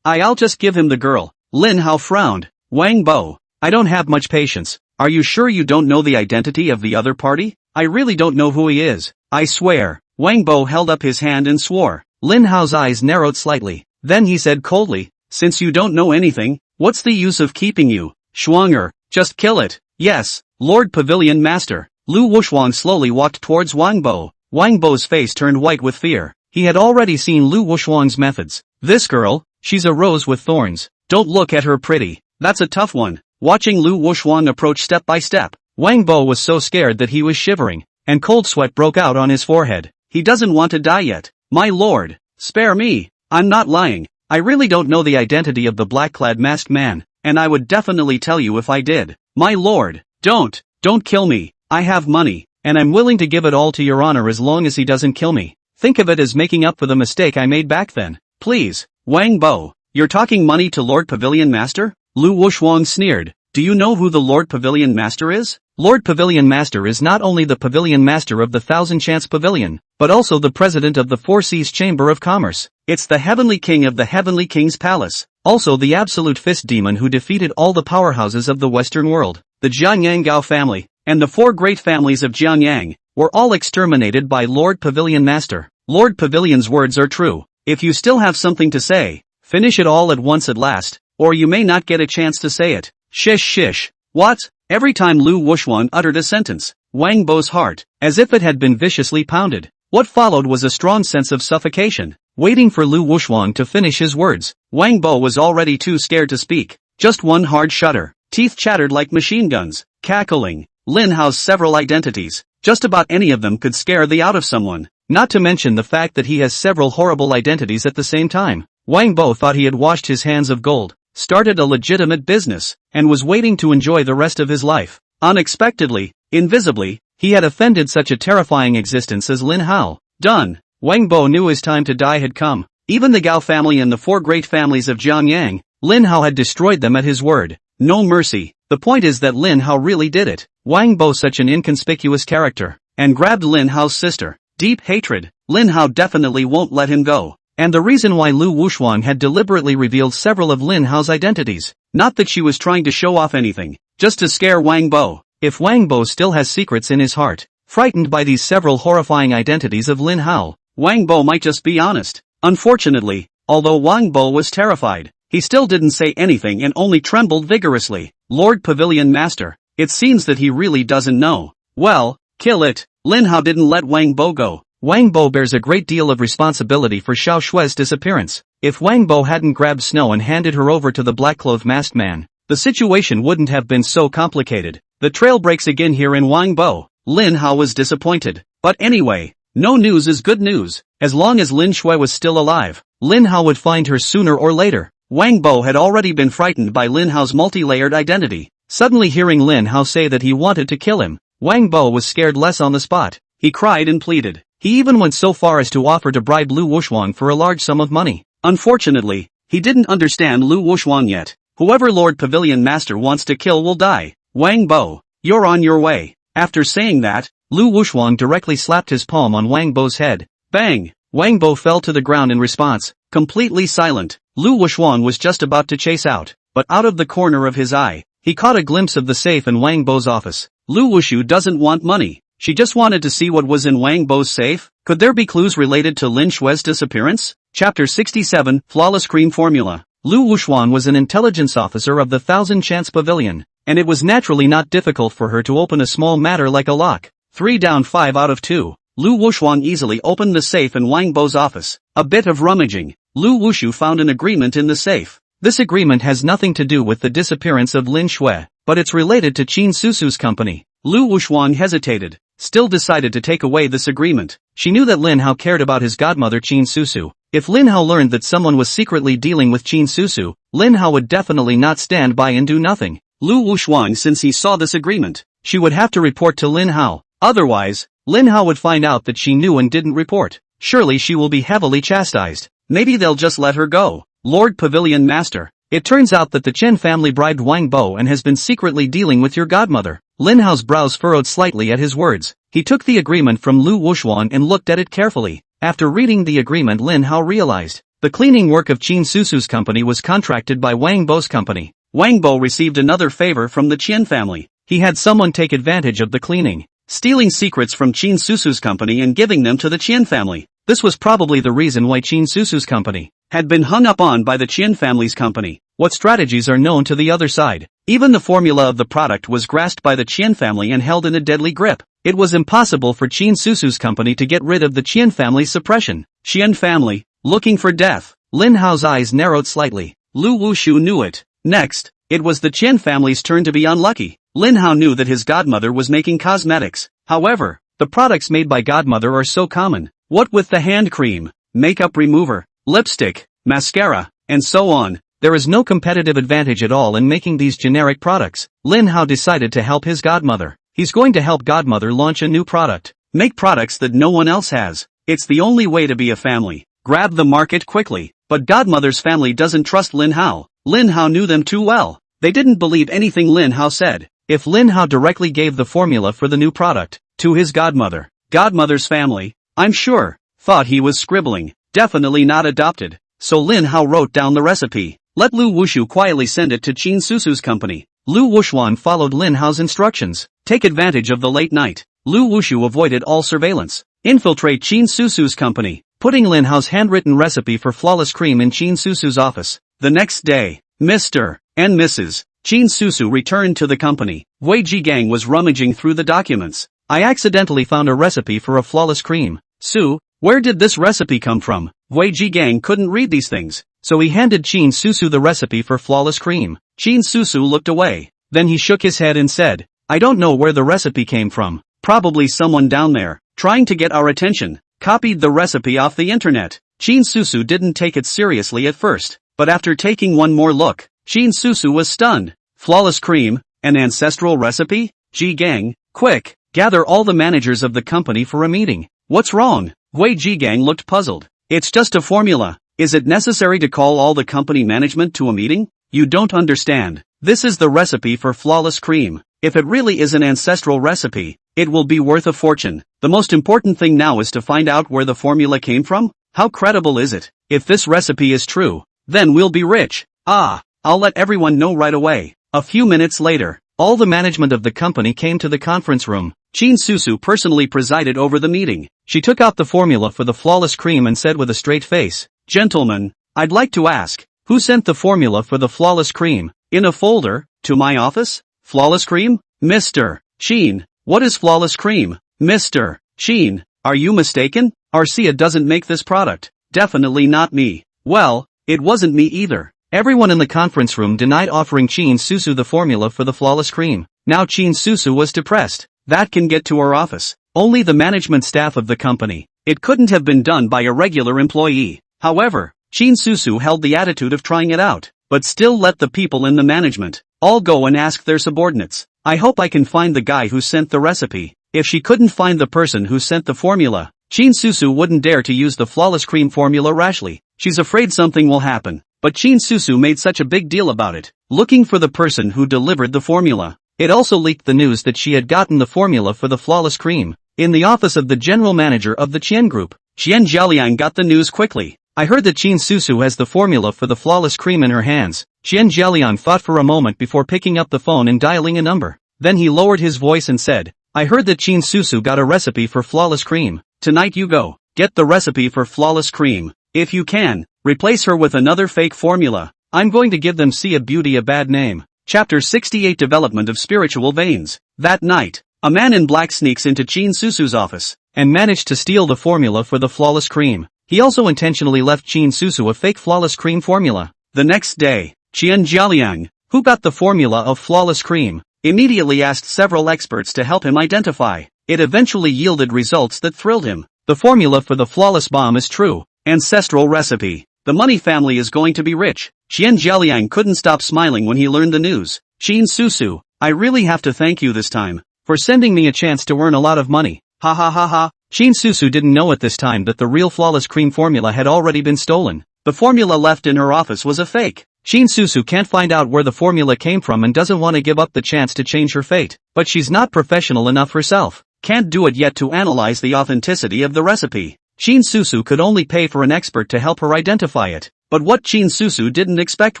I'll just give him the girl. Lin Hao frowned. Wang Bo, I don't have much patience. Are you sure you don't know the identity of the other party? I really don't know who he is. I swear. Wang Bo held up his hand and swore. Lin Hao's eyes narrowed slightly. Then he said coldly, since you don't know anything, what's the use of keeping you? Shuanger, just kill it. Yes, Lord Pavilion Master. Lu Wushuang slowly walked towards Wang Bo. Wang Bo's face turned white with fear. He had already seen Lu Wushuang's methods. This girl, she's a rose with thorns. Don't look at her pretty. That's a tough one. Watching Lu Wushuang approach step by step, Wang Bo was so scared that he was shivering, and cold sweat broke out on his forehead. He doesn't want to die yet. My lord, spare me. I'm not lying. I really don't know the identity of the black-clad masked man, and I would definitely tell you if I did. My lord, don't kill me. I have money, and I'm willing to give it all to your honor as long as he doesn't kill me. Think of it as making up for the mistake I made back then. Please, Wang Bo, you're talking money to Lord Pavilion Master? Lu Wushuang sneered. Do you know who the Lord Pavilion Master is? Lord Pavilion Master is not only the Pavilion Master of the Thousand Chance Pavilion, but also the President of the Four Seas Chamber of Commerce. It's the Heavenly King of the Heavenly King's Palace. Also the Absolute Fist Demon who defeated all the powerhouses of the Western world. The Jiangyang family, and the four great families of Jiangyang, were all exterminated by Lord Pavilion Master. Lord Pavilion's words are true. If you still have something to say, finish it all at once at last, or you may not get a chance to say it. Shish. What? Every time Lu Wushuang uttered a sentence, Wang Bo's heart, as if it had been viciously pounded. What followed was a strong sense of suffocation. Waiting for Lu Wushuang to finish his words, Wang Bo was already too scared to speak. Just one hard shudder. Teeth chattered like machine guns. Cackling. Lin Hao's several identities. Just about any of them could scare the out of someone. Not to mention the fact that he has several horrible identities at the same time. Wang Bo thought he had washed his hands of gold, started a legitimate business, and was waiting to enjoy the rest of his life. Unexpectedly, invisibly, he had offended such a terrifying existence as Lin Hao. Done. Wang Bo knew his time to die had come. Even the Gao family and the four great families of Jiangyang, Lin Hao had destroyed them at his word. No mercy. The point is that Lin Hao really did it. Wang Bo such an inconspicuous character, and grabbed Lin Hao's sister. Deep hatred. Lin Hao definitely won't let him go. And the reason why Lu Wushuang had deliberately revealed several of Lin Hao's identities. Not that she was trying to show off anything, just to scare Wang Bo. If Wang Bo still has secrets in his heart, frightened by these several horrifying identities of Lin Hao, Wang Bo might just be honest. Unfortunately, although Wang Bo was terrified, he still didn't say anything and only trembled vigorously. Lord Pavilion Master, it seems that he really doesn't know. Well, kill it. Lin Hao didn't let Wang Bo go. Wang Bo bears a great deal of responsibility for Xiao Shui's disappearance. If Wang Bo hadn't grabbed Snow and handed her over to the black-clothed masked man, the situation wouldn't have been so complicated. The trail breaks again here in Wang Bo. Lin Hao was disappointed. But anyway, no news is good news. As long as Lin Shui was still alive, Lin Hao would find her sooner or later. Wang Bo had already been frightened by Lin Hao's multi-layered identity. Suddenly hearing Lin Hao say that he wanted to kill him, Wang Bo was scared less on the spot. He cried and pleaded. He even went so far as to offer to bribe Lu Wushuang for a large sum of money. Unfortunately, he didn't understand Lu Wushuang yet. Whoever Lord Pavilion Master wants to kill will die. Wang Bo, you're on your way. After saying that, Lu Wushuang directly slapped his palm on Wang Bo's head. Bang! Wang Bo fell to the ground in response, completely silent. Lu Wushuang was just about to chase out, but out of the corner of his eye, he caught a glimpse of the safe in Wang Bo's office. Lu Wushu doesn't want money. She just wanted to see what was in Wang Bo's safe. Could there be clues related to Lin Shui's disappearance? Chapter 67, Flawless Cream Formula. Lu Wushuang was an intelligence officer of the Thousand Chance Pavilion, and it was naturally not difficult for her to open a small matter like a lock. 3 down 5 out of 2. Lu Wushuang easily opened the safe in Wang Bo's office. A bit of rummaging. Lu Wushu found an agreement in the safe. This agreement has nothing to do with the disappearance of Lin Shui, but it's related to Qin Susu's company. Lu Wushuang hesitated, still decided to take away this agreement. She knew that Lin Hao cared about his godmother Qin Susu. If Lin Hao learned that someone was secretly dealing with Qin Susu, Lin Hao would definitely not stand by and do nothing. Lu Wuxuan, since he saw this agreement, she would have to report to Lin Hao. Otherwise, Lin Hao would find out that she knew and didn't report. Surely she will be heavily chastised. Maybe they'll just let her go. Lord Pavilion Master. It turns out that the Chen family bribed Wang Bo and has been secretly dealing with your godmother. Lin Hao's brows furrowed slightly at his words. He took the agreement from Lu Wuxuan and looked at it carefully. After reading the agreement, Lin Hao realized the cleaning work of Qin Susu's company was contracted by Wang Bo's company. Wang Bo received another favor from the Qian family. He had someone take advantage of the cleaning, stealing secrets from Qin Susu's company and giving them to the Qian family. This was probably the reason why Qin Susu's company had been hung up on by the Qian family's company. What strategies are known to the other side? Even the formula of the product was grasped by the Qian family and held in a deadly grip. It was impossible for Qin Susu's company to get rid of the Qian family's suppression. Qian family, looking for death. Lin Hao's eyes narrowed slightly. Lu Wushu knew it. Next, it was the Qian family's turn to be unlucky. Lin Hao knew that his godmother was making cosmetics. However, the products made by godmother are so common. What with the hand cream, makeup remover, lipstick, mascara, and so on, there is no competitive advantage at all in making these generic products. Lin Hao decided to help his godmother. He's going to help godmother launch a new product. Make products that no one else has. It's the only way to be a family. Grab the market quickly. But godmother's family doesn't trust Lin Hao. Lin Hao knew them too well. They didn't believe anything Lin Hao said. If Lin Hao directly gave the formula for the new product to his godmother's family, I'm sure, thought he was scribbling. Definitely not adopted. So Lin Hao wrote down the recipe. Let Lu Wushu quietly send it to Qin Susu's company. Lu Wuxuan followed Lin Hao's instructions. Take advantage of the late night. Lu Wushu avoided all surveillance. Infiltrate Qin Susu's company. Putting Lin Hao's handwritten recipe for flawless cream in Qin Susu's office. The next day, Mr. and Mrs. Qin Susu returned to the company. Wei Jiangyang was rummaging through the documents. I accidentally found a recipe for a flawless cream. Su, where did this recipe come from? Wei Jiangyang couldn't read these things, so he handed Qin Susu the recipe for flawless cream. Qin Susu looked away. Then he shook his head and said, I don't know where the recipe came from. Probably someone down there, trying to get our attention, copied the recipe off the internet. Qin Susu didn't take it seriously at first, but after taking one more look, Qin Susu was stunned. Flawless cream, an ancestral recipe? Jiangyang, quick, gather all the managers of the company for a meeting. What's wrong? Wei Jiangyang looked puzzled. It's just a formula. Is it necessary to call all the company management to a meeting? You don't understand. This is the recipe for flawless cream. If it really is an ancestral recipe, it will be worth a fortune. The most important thing now is to find out where the formula came from. How credible is it? If this recipe is true, then we'll be rich. I'll let everyone know right away. A few minutes later, all the management of the company came to the conference room. Qin Susu personally presided over the meeting. She took out the formula for the flawless cream and said with a straight face, Gentlemen, I'd like to ask, who sent the formula for the flawless cream? In a folder, to my office? Flawless cream? Mr. Qin, what is flawless cream? Mr. Qin, are you mistaken? Arcia doesn't make this product. Definitely not me. Well, it wasn't me either. Everyone in the conference room denied offering Qin Susu the formula for the flawless cream. Now Qin Susu was depressed. That can get to our office. Only the management staff of the company. It couldn't have been done by a regular employee. However, Qin Susu held the attitude of trying it out, but still let the people in the management all go and ask their subordinates. I hope I can find the guy who sent the recipe. If she couldn't find the person who sent the formula, Qin Susu wouldn't dare to use the flawless cream formula rashly. She's afraid something will happen. But Qin Susu made such a big deal about it, looking for the person who delivered the formula. It also leaked the news that she had gotten the formula for the flawless cream in the office of the general manager of the Qian group. Jiangyang got the news quickly. I heard that Qin Susu has the formula for the flawless cream in her hands. Jiangyang thought for a moment before picking up the phone and dialing a number. Then he lowered his voice and said, I heard that Qin Susu got a recipe for flawless cream. Tonight you go, get the recipe for flawless cream. If you can, replace her with another fake formula. I'm going to give them a beauty a bad name. Chapter 68 Development of Spiritual Veins. That night, a man in black sneaks into Qin Susu's office and managed to steal the formula for the flawless cream. He also intentionally left Qin Susu a fake flawless cream formula. The next day, Jiangyang, who got the formula of flawless cream, immediately asked several experts to help him identify. It eventually yielded results that thrilled him. The formula for the flawless bomb is true. Ancestral recipe. The money family is going to be rich. Jiangyang couldn't stop smiling when he learned the news. Qin Susu, I really have to thank you this time for sending me a chance to earn a lot of money. Ha ha ha ha. Qin Susu didn't know at this time that the real flawless cream formula had already been stolen. The formula left in her office was a fake. Qin Susu can't find out where the formula came from and doesn't want to give up the chance to change her fate. But she's not professional enough herself. Can't do it yet to analyze the authenticity of the recipe. Qin Susu could only pay for an expert to help her identify it. But what Qin Susu didn't expect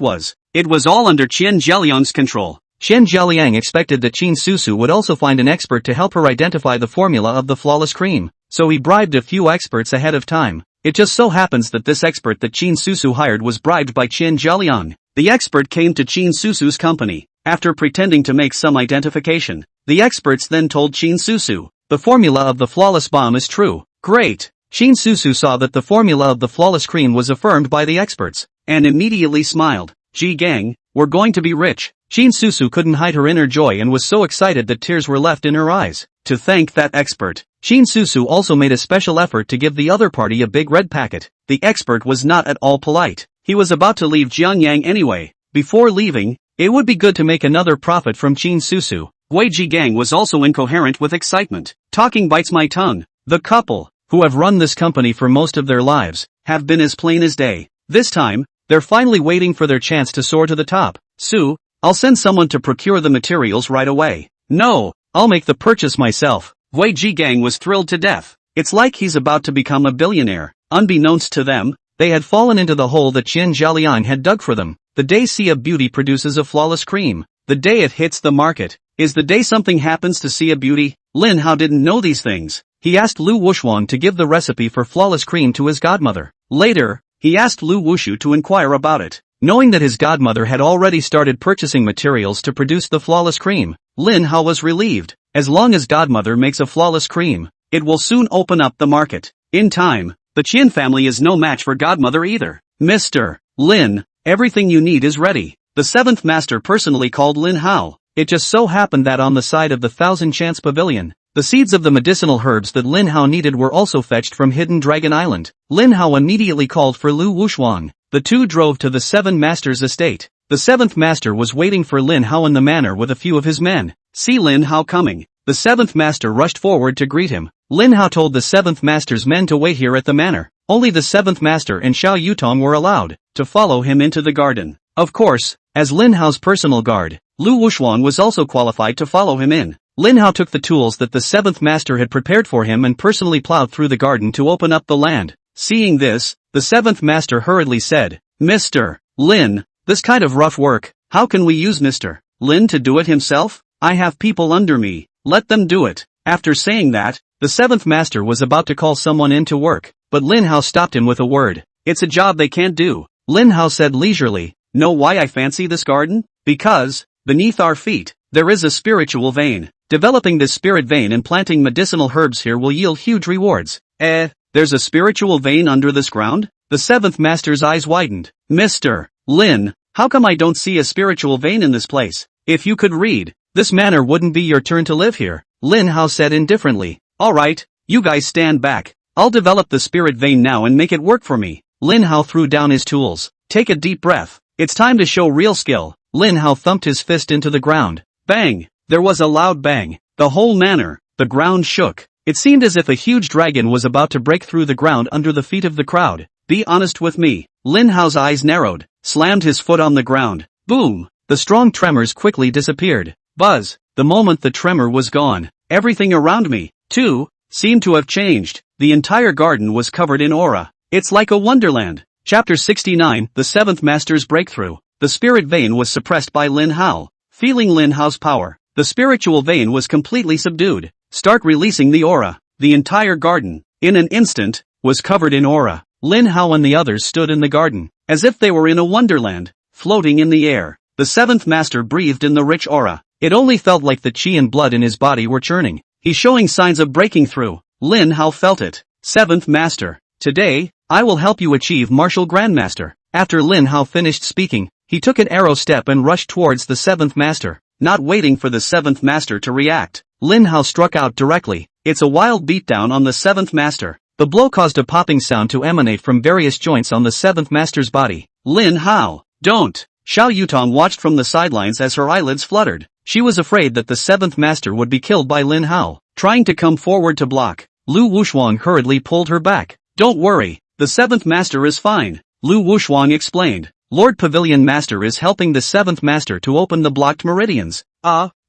was, it was all under Qian Zheliang's control. Qian Zheliang expected that Qin Susu would also find an expert to help her identify the formula of the flawless cream. So he bribed a few experts ahead of time. It just so happens that this expert that Qin Susu hired was bribed by Qian Zheliang. The expert came to Qin Susu's company. After pretending to make some identification, the experts then told Qin Susu, the formula of the flawless bomb is true. Great! Qin Susu saw that the formula of the flawless cream was affirmed by the experts, and immediately smiled. Jiangyang, we're going to be rich. Qin Susu couldn't hide her inner joy and was so excited that tears were left in her eyes. To thank that expert, Qin Susu also made a special effort to give the other party a big red packet. The expert was not at all polite. He was about to leave Jiangyang anyway. Before leaving, it would be good to make another profit from Qin Susu. Wei Jigang was also incoherent with excitement. Talking bites my tongue. The couple, who have run this company for most of their lives, have been as plain as day. This time, they're finally waiting for their chance to soar to the top. Su, I'll send someone to procure the materials right away. No, I'll make the purchase myself. Wei Jigang was thrilled to death. It's like he's about to become a billionaire. Unbeknownst to them, they had fallen into the hole that Qian Zhaliang had dug for them. The day Sia Beauty produces a flawless cream. The day it hits the market is the day something happens to Sia Beauty. Lin Hao didn't know these things. He asked Lu Wushuang to give the recipe for flawless cream to his godmother. Later, he asked Lu Wushu to inquire about it. Knowing that his godmother had already started purchasing materials to produce the flawless cream, Lin Hao was relieved. As long as godmother makes a flawless cream, it will soon open up the market. In time, the Qian family is no match for godmother either. Mr. Lin, everything you need is ready. The seventh master personally called Lin Hao. It just so happened that on the side of the Thousand Chance Pavilion, the seeds of the medicinal herbs that Lin Hao needed were also fetched from Hidden Dragon Island. Lin Hao immediately called for Lu Wushuang. The two drove to the Seven Master's estate. The seventh master was waiting for Lin Hao in the manor with a few of his men. See Lin Hao coming. The seventh master rushed forward to greet him. Lin Hao told the seventh master's men to wait here at the manor. Only the seventh master and Xiao Yutong were allowed to follow him into the garden. Of course, as Lin Hao's personal guard, Lu Wushuang was also qualified to follow him in. Lin Hao took the tools that the seventh master had prepared for him and personally plowed through the garden to open up the land. Seeing this, the seventh master hurriedly said, Mr. Lin, this kind of rough work, how can we use Mr. Lin to do it himself? I have people under me, let them do it. After saying that, the seventh master was about to call someone in to work, but Lin Hao stopped him with a word. It's a job they can't do. Lin Hao said leisurely, know why I fancy this garden? Because, beneath our feet, there is a spiritual vein. Developing this spirit vein and planting medicinal herbs here will yield huge rewards. There's a spiritual vein under this ground? The seventh master's eyes widened. Mr. Lin, how come I don't see a spiritual vein in this place? If you could read, this manor wouldn't be your turn to live here. Lin Hao said indifferently. Alright, you guys stand back. I'll develop the spirit vein now and make it work for me. Lin Hao threw down his tools. Take a deep breath. It's time to show real skill. Lin Hao thumped his fist into the ground. Bang! There was a loud bang. The whole manor, the ground shook. It seemed as if a huge dragon was about to break through the ground under the feet of the crowd. Be honest with me. Lin Hao's eyes narrowed, slammed his foot on the ground. Boom! The strong tremors quickly disappeared. Buzz! The moment the tremor was gone, everything around me, too, seemed to have changed. The entire garden was covered in aura. It's like a wonderland. Chapter 69, The Seventh Master's Breakthrough. The spirit vein was suppressed by Lin Hao. Feeling Lin Hao's power, the spiritual vein was completely subdued. Start releasing the aura. The entire garden, in an instant, was covered in aura. Lin Hao and the others stood in the garden, as if they were in a wonderland, floating in the air. The seventh master breathed in the rich aura. It only felt like the qi and blood in his body were churning. He's showing signs of breaking through. Lin Hao felt it. Seventh master, today, I will help you achieve martial grandmaster. After Lin Hao finished speaking, he took an arrow step and rushed towards the seventh master. Not waiting for the seventh master to react, Lin Hao struck out directly. It's a wild beatdown on the seventh master. The blow caused a popping sound to emanate from various joints on the seventh master's body. Lin Hao, don't! Xiao Yutong watched from the sidelines as her eyelids fluttered. She was afraid that the seventh master would be killed by Lin Hao. Trying to come forward to block, Lu Wushuang hurriedly pulled her back. Don't worry, the seventh master is fine, Lu Wushuang explained. Lord Pavilion Master is helping the seventh master to open the blocked meridians.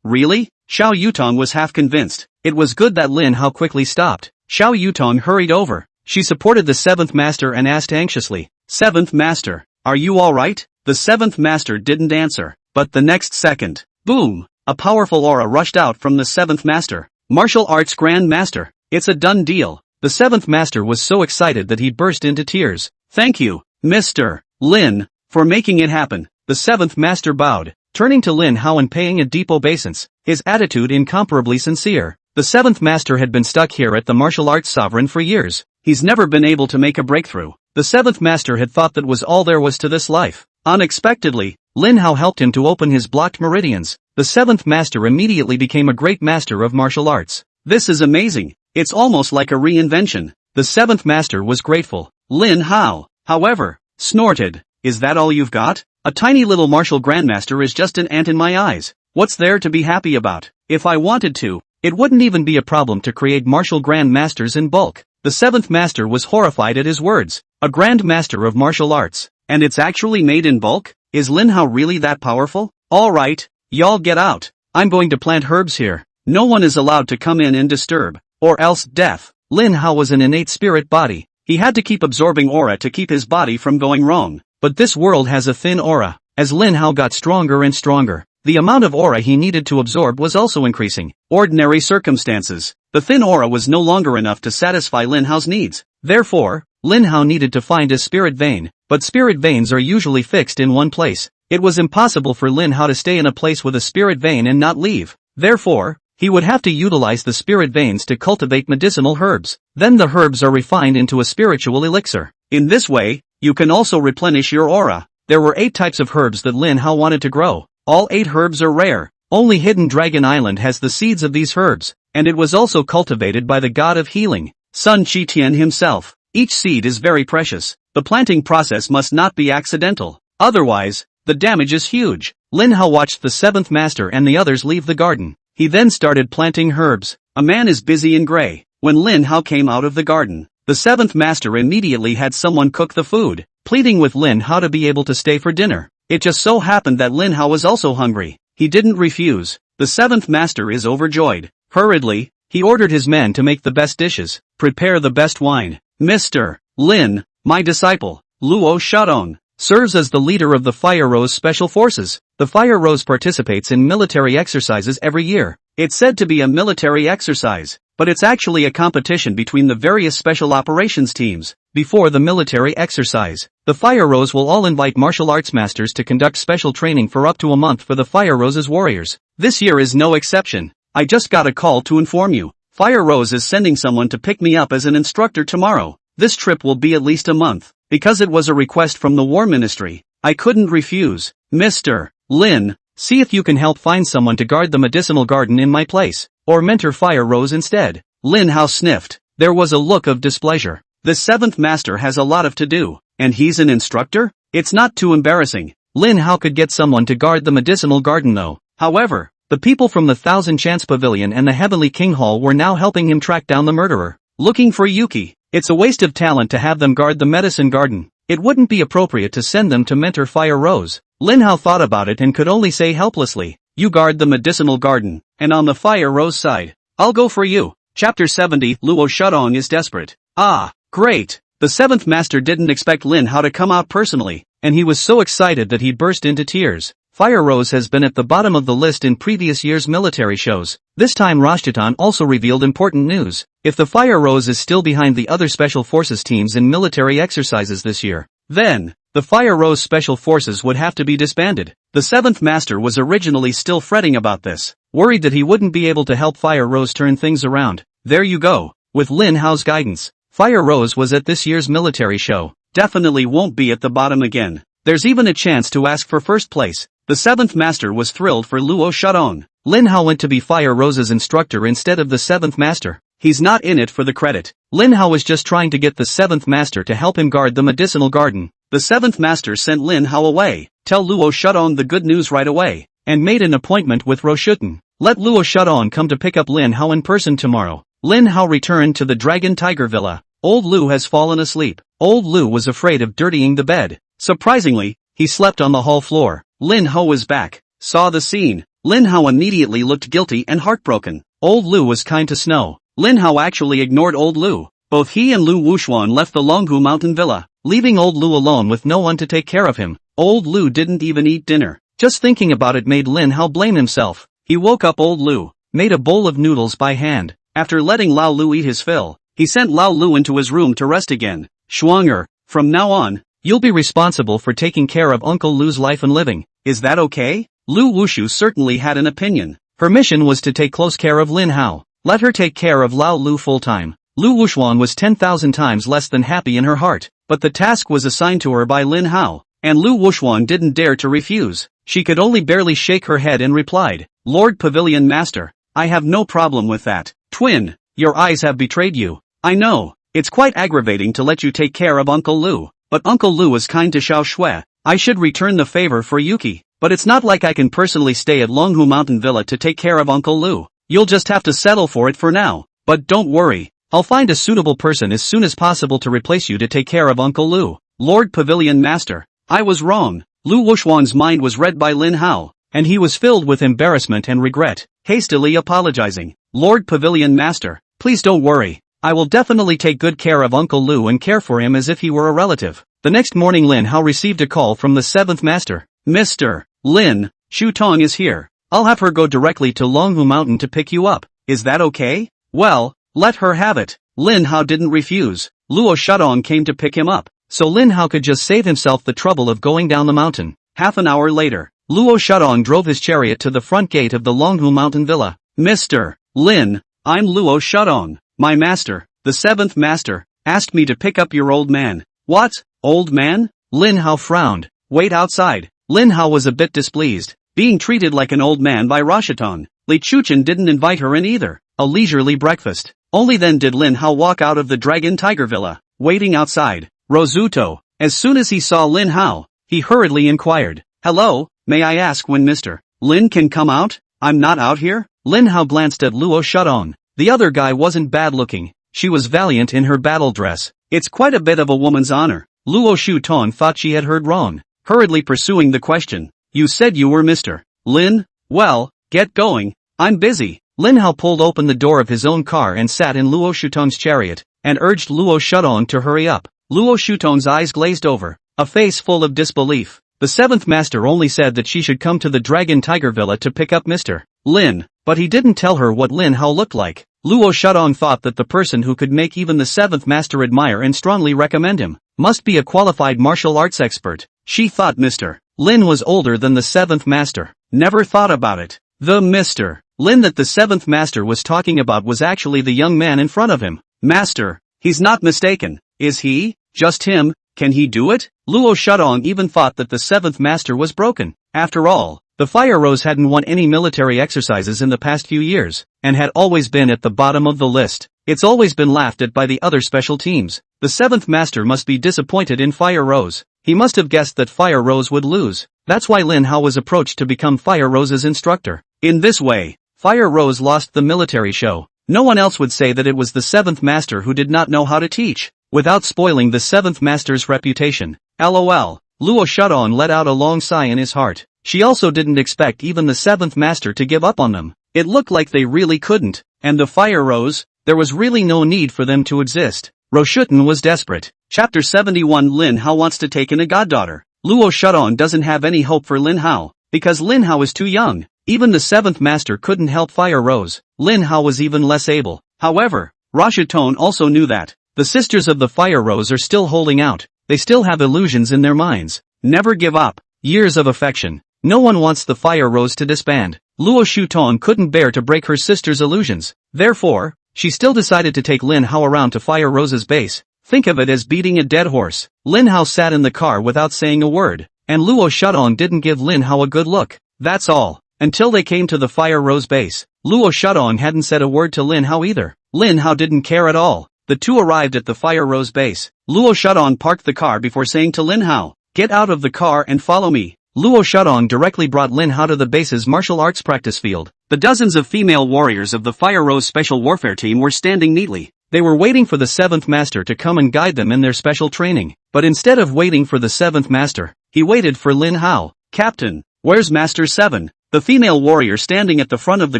Really? Xiao Yutong was half convinced. It was good that Lin Hao quickly stopped. Xiao Yutong hurried over. She supported the seventh master and asked anxiously, "Seventh master, are you alright?" The seventh master didn't answer, but the next second, boom, a powerful aura rushed out from the seventh master. Martial Arts Grand Master, it's a done deal. The seventh master was so excited that he burst into tears. Thank you, Mr. Lin, for making it happen. The seventh master bowed, turning to Lin Hao and paying a deep obeisance, his attitude incomparably sincere. The seventh master had been stuck here at the martial arts sovereign for years. He's never been able to make a breakthrough. The seventh master had thought that was all there was to this life. Unexpectedly, Lin Hao helped him to open his blocked meridians. The seventh master immediately became a great master of martial arts. This is amazing. It's almost like a reinvention. The seventh master was grateful. Lin Hao, however, snorted. Is that all you've got? A tiny little martial grandmaster is just an ant in my eyes. What's there to be happy about? If I wanted to, it wouldn't even be a problem to create martial grandmasters in bulk. The seventh master was horrified at his words. A grand master of martial arts. And it's actually made in bulk? Is Lin Hao really that powerful? Alright, y'all get out. I'm going to plant herbs here. No one is allowed to come in and disturb, or else death. Lin Hao was an innate spirit body. He had to keep absorbing aura to keep his body from going wrong. But this world has a thin aura. As Lin Hao got stronger and stronger, the amount of aura he needed to absorb was also increasing. Ordinary circumstances. The thin aura was no longer enough to satisfy Lin Hao's needs. Therefore, Lin Hao needed to find a spirit vein, but spirit veins are usually fixed in one place. It was impossible for Lin Hao to stay in a place with a spirit vein and not leave. Therefore, he would have to utilize the spirit veins to cultivate medicinal herbs. Then the herbs are refined into a spiritual elixir. In this way, you can also replenish your aura. There were 8 types of herbs that Lin Hao wanted to grow. All 8 herbs are rare. Only Hidden Dragon Island has the seeds of these herbs, and it was also cultivated by the god of healing, Sun Qitian himself. Each seed is very precious. The planting process must not be accidental. Otherwise, the damage is huge. Lin Hao watched the seventh master and the others leave the garden. He then started planting herbs. A man is busy in gray. When Lin Hao came out of the garden, the seventh master immediately had someone cook the food, pleading with Lin Hao to be able to stay for dinner. It just so happened that Lin Hao was also hungry. He didn't refuse. The seventh master is overjoyed. Hurriedly, he ordered his men to make the best dishes, prepare the best wine. Mr. Lin, my disciple, Luo Shadong, serves as the leader of the Fire Rose Special Forces. The Fire Rose participates in military exercises every year. It's said to be a military exercise, but it's actually a competition between the various special operations teams. Before the military exercise, the Fire Rose will all invite martial arts masters to conduct special training for up to a month for the Fire Rose's warriors. This year is no exception. I just got a call to inform you. Fire Rose is sending someone to pick me up as an instructor tomorrow. This trip will be at least a month. Because it was a request from the War Ministry, I couldn't refuse. Mr. Lin, see if you can help find someone to guard the medicinal garden in my place, or mentor Fire Rose instead. Lin Hao sniffed. There was a look of displeasure. The seventh master has a lot of to do, and he's an instructor? It's not too embarrassing. Lin Hao could get someone to guard the medicinal garden though. However, the people from the Thousand Chance Pavilion and the Heavenly King Hall were now helping him track down the murderer. Looking for Yuki. It's a waste of talent to have them guard the medicine garden. It wouldn't be appropriate to send them to mentor Fire Rose. Lin Hao thought about it and could only say helplessly, you guard the medicinal garden, and on the Fire Rose side, I'll go for you. Chapter 70 Luo Shadong is desperate. Ah, great. The seventh master didn't expect Lin Hao to come out personally, and he was so excited that he burst into tears. Fire Rose has been at the bottom of the list in previous year's military shows. This time Rashtitan also revealed important news. If the Fire Rose is still behind the other special forces teams in military exercises this year, then, the Fire Rose Special Forces would have to be disbanded. The seventh master was originally still fretting about this, worried that he wouldn't be able to help Fire Rose turn things around. There you go. With Lin Hao's guidance, Fire Rose was at this year's military show. Definitely won't be at the bottom again. There's even a chance to ask for first place. The seventh master was thrilled for Luo Shadong. Lin Hao went to be Fire Rose's instructor instead of the seventh master. he's not in it for the credit. Lin Hao was just trying to get the 7th master to help him guard the medicinal garden. The 7th master sent Lin Hao away. Tell Luo Shudong the good news right away, and made an appointment with Roshuten. Let Luo Shudong come to pick up Lin Hao in person tomorrow. Lin Hao returned to the Dragon Tiger Villa. Old Lu has fallen asleep. Old Lu was afraid of dirtying the bed. Surprisingly, he slept on the hall floor. Lin Hao was back. Saw the scene. Lin Hao immediately looked guilty and heartbroken. Old Lu was kind to Snow. Lin Hao actually ignored Old Lu. Both he and Lu Wuxuan left the Longhu Mountain Villa, leaving Old Lu alone with no one to take care of him. Old Lu didn't even eat dinner. Just thinking about it made Lin Hao blame himself. He woke up Old Lu, made a bowl of noodles by hand. After letting Lao Lu eat his fill, he sent Lao Lu into his room to rest again. Shuanger, from now on, you'll be responsible for taking care of Uncle Lu's life and living. Is that okay? Lu Wushu certainly had an opinion. Her mission was to take close care of Lin Hao. Let her take care of Lao Lu full-time. Lu Wuxuan was 10,000 times less than happy in her heart, but the task was assigned to her by Lin Hao, and Lu Wuxuan didn't dare to refuse. She could only barely shake her head and replied, Lord Pavilion Master, I have no problem with that. Twin, your eyes have betrayed you. I know, it's quite aggravating to let you take care of Uncle Lu, but Uncle Lu was kind to Xiao Shui. I should return the favor for Yuki, but it's not like I can personally stay at Longhu Mountain Villa to take care of Uncle Lu. You'll just have to settle for it for now, but don't worry, I'll find a suitable person as soon as possible to replace you to take care of Uncle Lu. Lord Pavilion Master, I was wrong. Lu Wuxuan's mind was read by Lin Hao, and he was filled with embarrassment and regret, hastily apologizing. Lord Pavilion Master, please don't worry. I will definitely take good care of Uncle Lu and care for him as if he were a relative. The next morning Lin Hao received a call from the 7th master. Mr. Lin, Shu Tong is here. I'll have her go directly to Longhu Mountain to pick you up. Is that okay? Well, let her have it. Lin Hao didn't refuse. Luo Shudong came to pick him up, so Lin Hao could just save himself the trouble of going down the mountain. Half an hour later, Luo Shudong drove his chariot to the front gate of the Longhu Mountain Villa. Mr. Lin, I'm Luo Shudong. My master, the 7th master, asked me to pick up your old man. What? Old man? Lin Hao frowned. Wait outside. Lin Hao was a bit displeased, being treated like an old man by Rashiton. Li Chuchen didn't invite her in either. A leisurely breakfast. Only then did Lin Hao walk out of the Dragon Tiger Villa. Waiting outside, Rosuto, as soon as he saw Lin Hao, he hurriedly inquired, Hello, may I ask when Mr. Lin can come out? I'm not out here? Lin Hao glanced at Luo Shudong. The other guy wasn't bad looking. She was valiant in her battle dress. It's quite a bit of a woman's honor. Luo Shutong thought she had heard wrong, hurriedly pursuing the question. You said you were Mr. Lin? Well, get going. I'm busy. Lin Hao pulled open the door of his own car and sat in Luo Shutong's chariot, and urged Luo Shudong to hurry up. Luo Shutong's eyes glazed over, a face full of disbelief. The 7th master only said that she should come to the Dragon Tiger Villa to pick up Mr. Lin, but he didn't tell her what Lin Hao looked like. Luo Shudong thought that the person who could make even the 7th master admire and strongly recommend him must be a qualified martial arts expert. She thought Mr. Lin was older than the 7th master. Never thought about it. The Mr. Lin that the 7th master was talking about was actually the young man in front of him. Master, he's not mistaken, is he? Just him? Can he do it? Luo Shudong even thought that the 7th master was broken. After all, the Fire Rose hadn't won any military exercises in the past few years, and had always been at the bottom of the list. It's always been laughed at by the other special teams. The 7th master must be disappointed in Fire Rose. He must have guessed that Fire Rose would lose. That's why Lin Hao was approached to become Fire Rose's instructor. In this way, Fire Rose lost the military show. No one else would say that it was the 7th master who did not know how to teach, without spoiling the 7th master's reputation. LOL. Luo Shudong let out a long sigh in his heart. She also didn't expect even the 7th master to give up on them. It looked like they really couldn't, and the Fire Rose, there was really no need for them to exist. Roshuten was desperate. Chapter 71 Lin Hao wants to take in a goddaughter. Luo Shudong doesn't have any hope for Lin Hao, because Lin Hao is too young. Even the 7th master couldn't help Fire Rose. Lin Hao was even less able. However, Rashiton also knew that the sisters of the Fire Rose are still holding out. They still have illusions in their minds. Never give up. Years of affection. No one wants the Fire Rose to disband. Luo Shutong couldn't bear to break her sister's illusions. Therefore, she still decided to take Lin Hao around to Fire Rose's base. Think of it as beating a dead horse. Lin Hao sat in the car without saying a word, and Luo Shudong didn't give Lin Hao a good look. That's all. Until they came to the Fire Rose base, Luo Shudong hadn't said a word to Lin Hao either. Lin Hao didn't care at all. The two arrived at the Fire Rose base. Luo Shadong parked the car before saying to Lin Hao, "Get out of the car and follow me." Luo Shadong directly brought Lin Hao to the base's martial arts practice field. The dozens of female warriors of the Fire Rose Special Warfare Team were standing neatly. They were waiting for the 7th Master to come and guide them in their special training. But instead of waiting for the 7th Master, he waited for Lin Hao. "Captain, where's Master 7? The female warrior standing at the front of the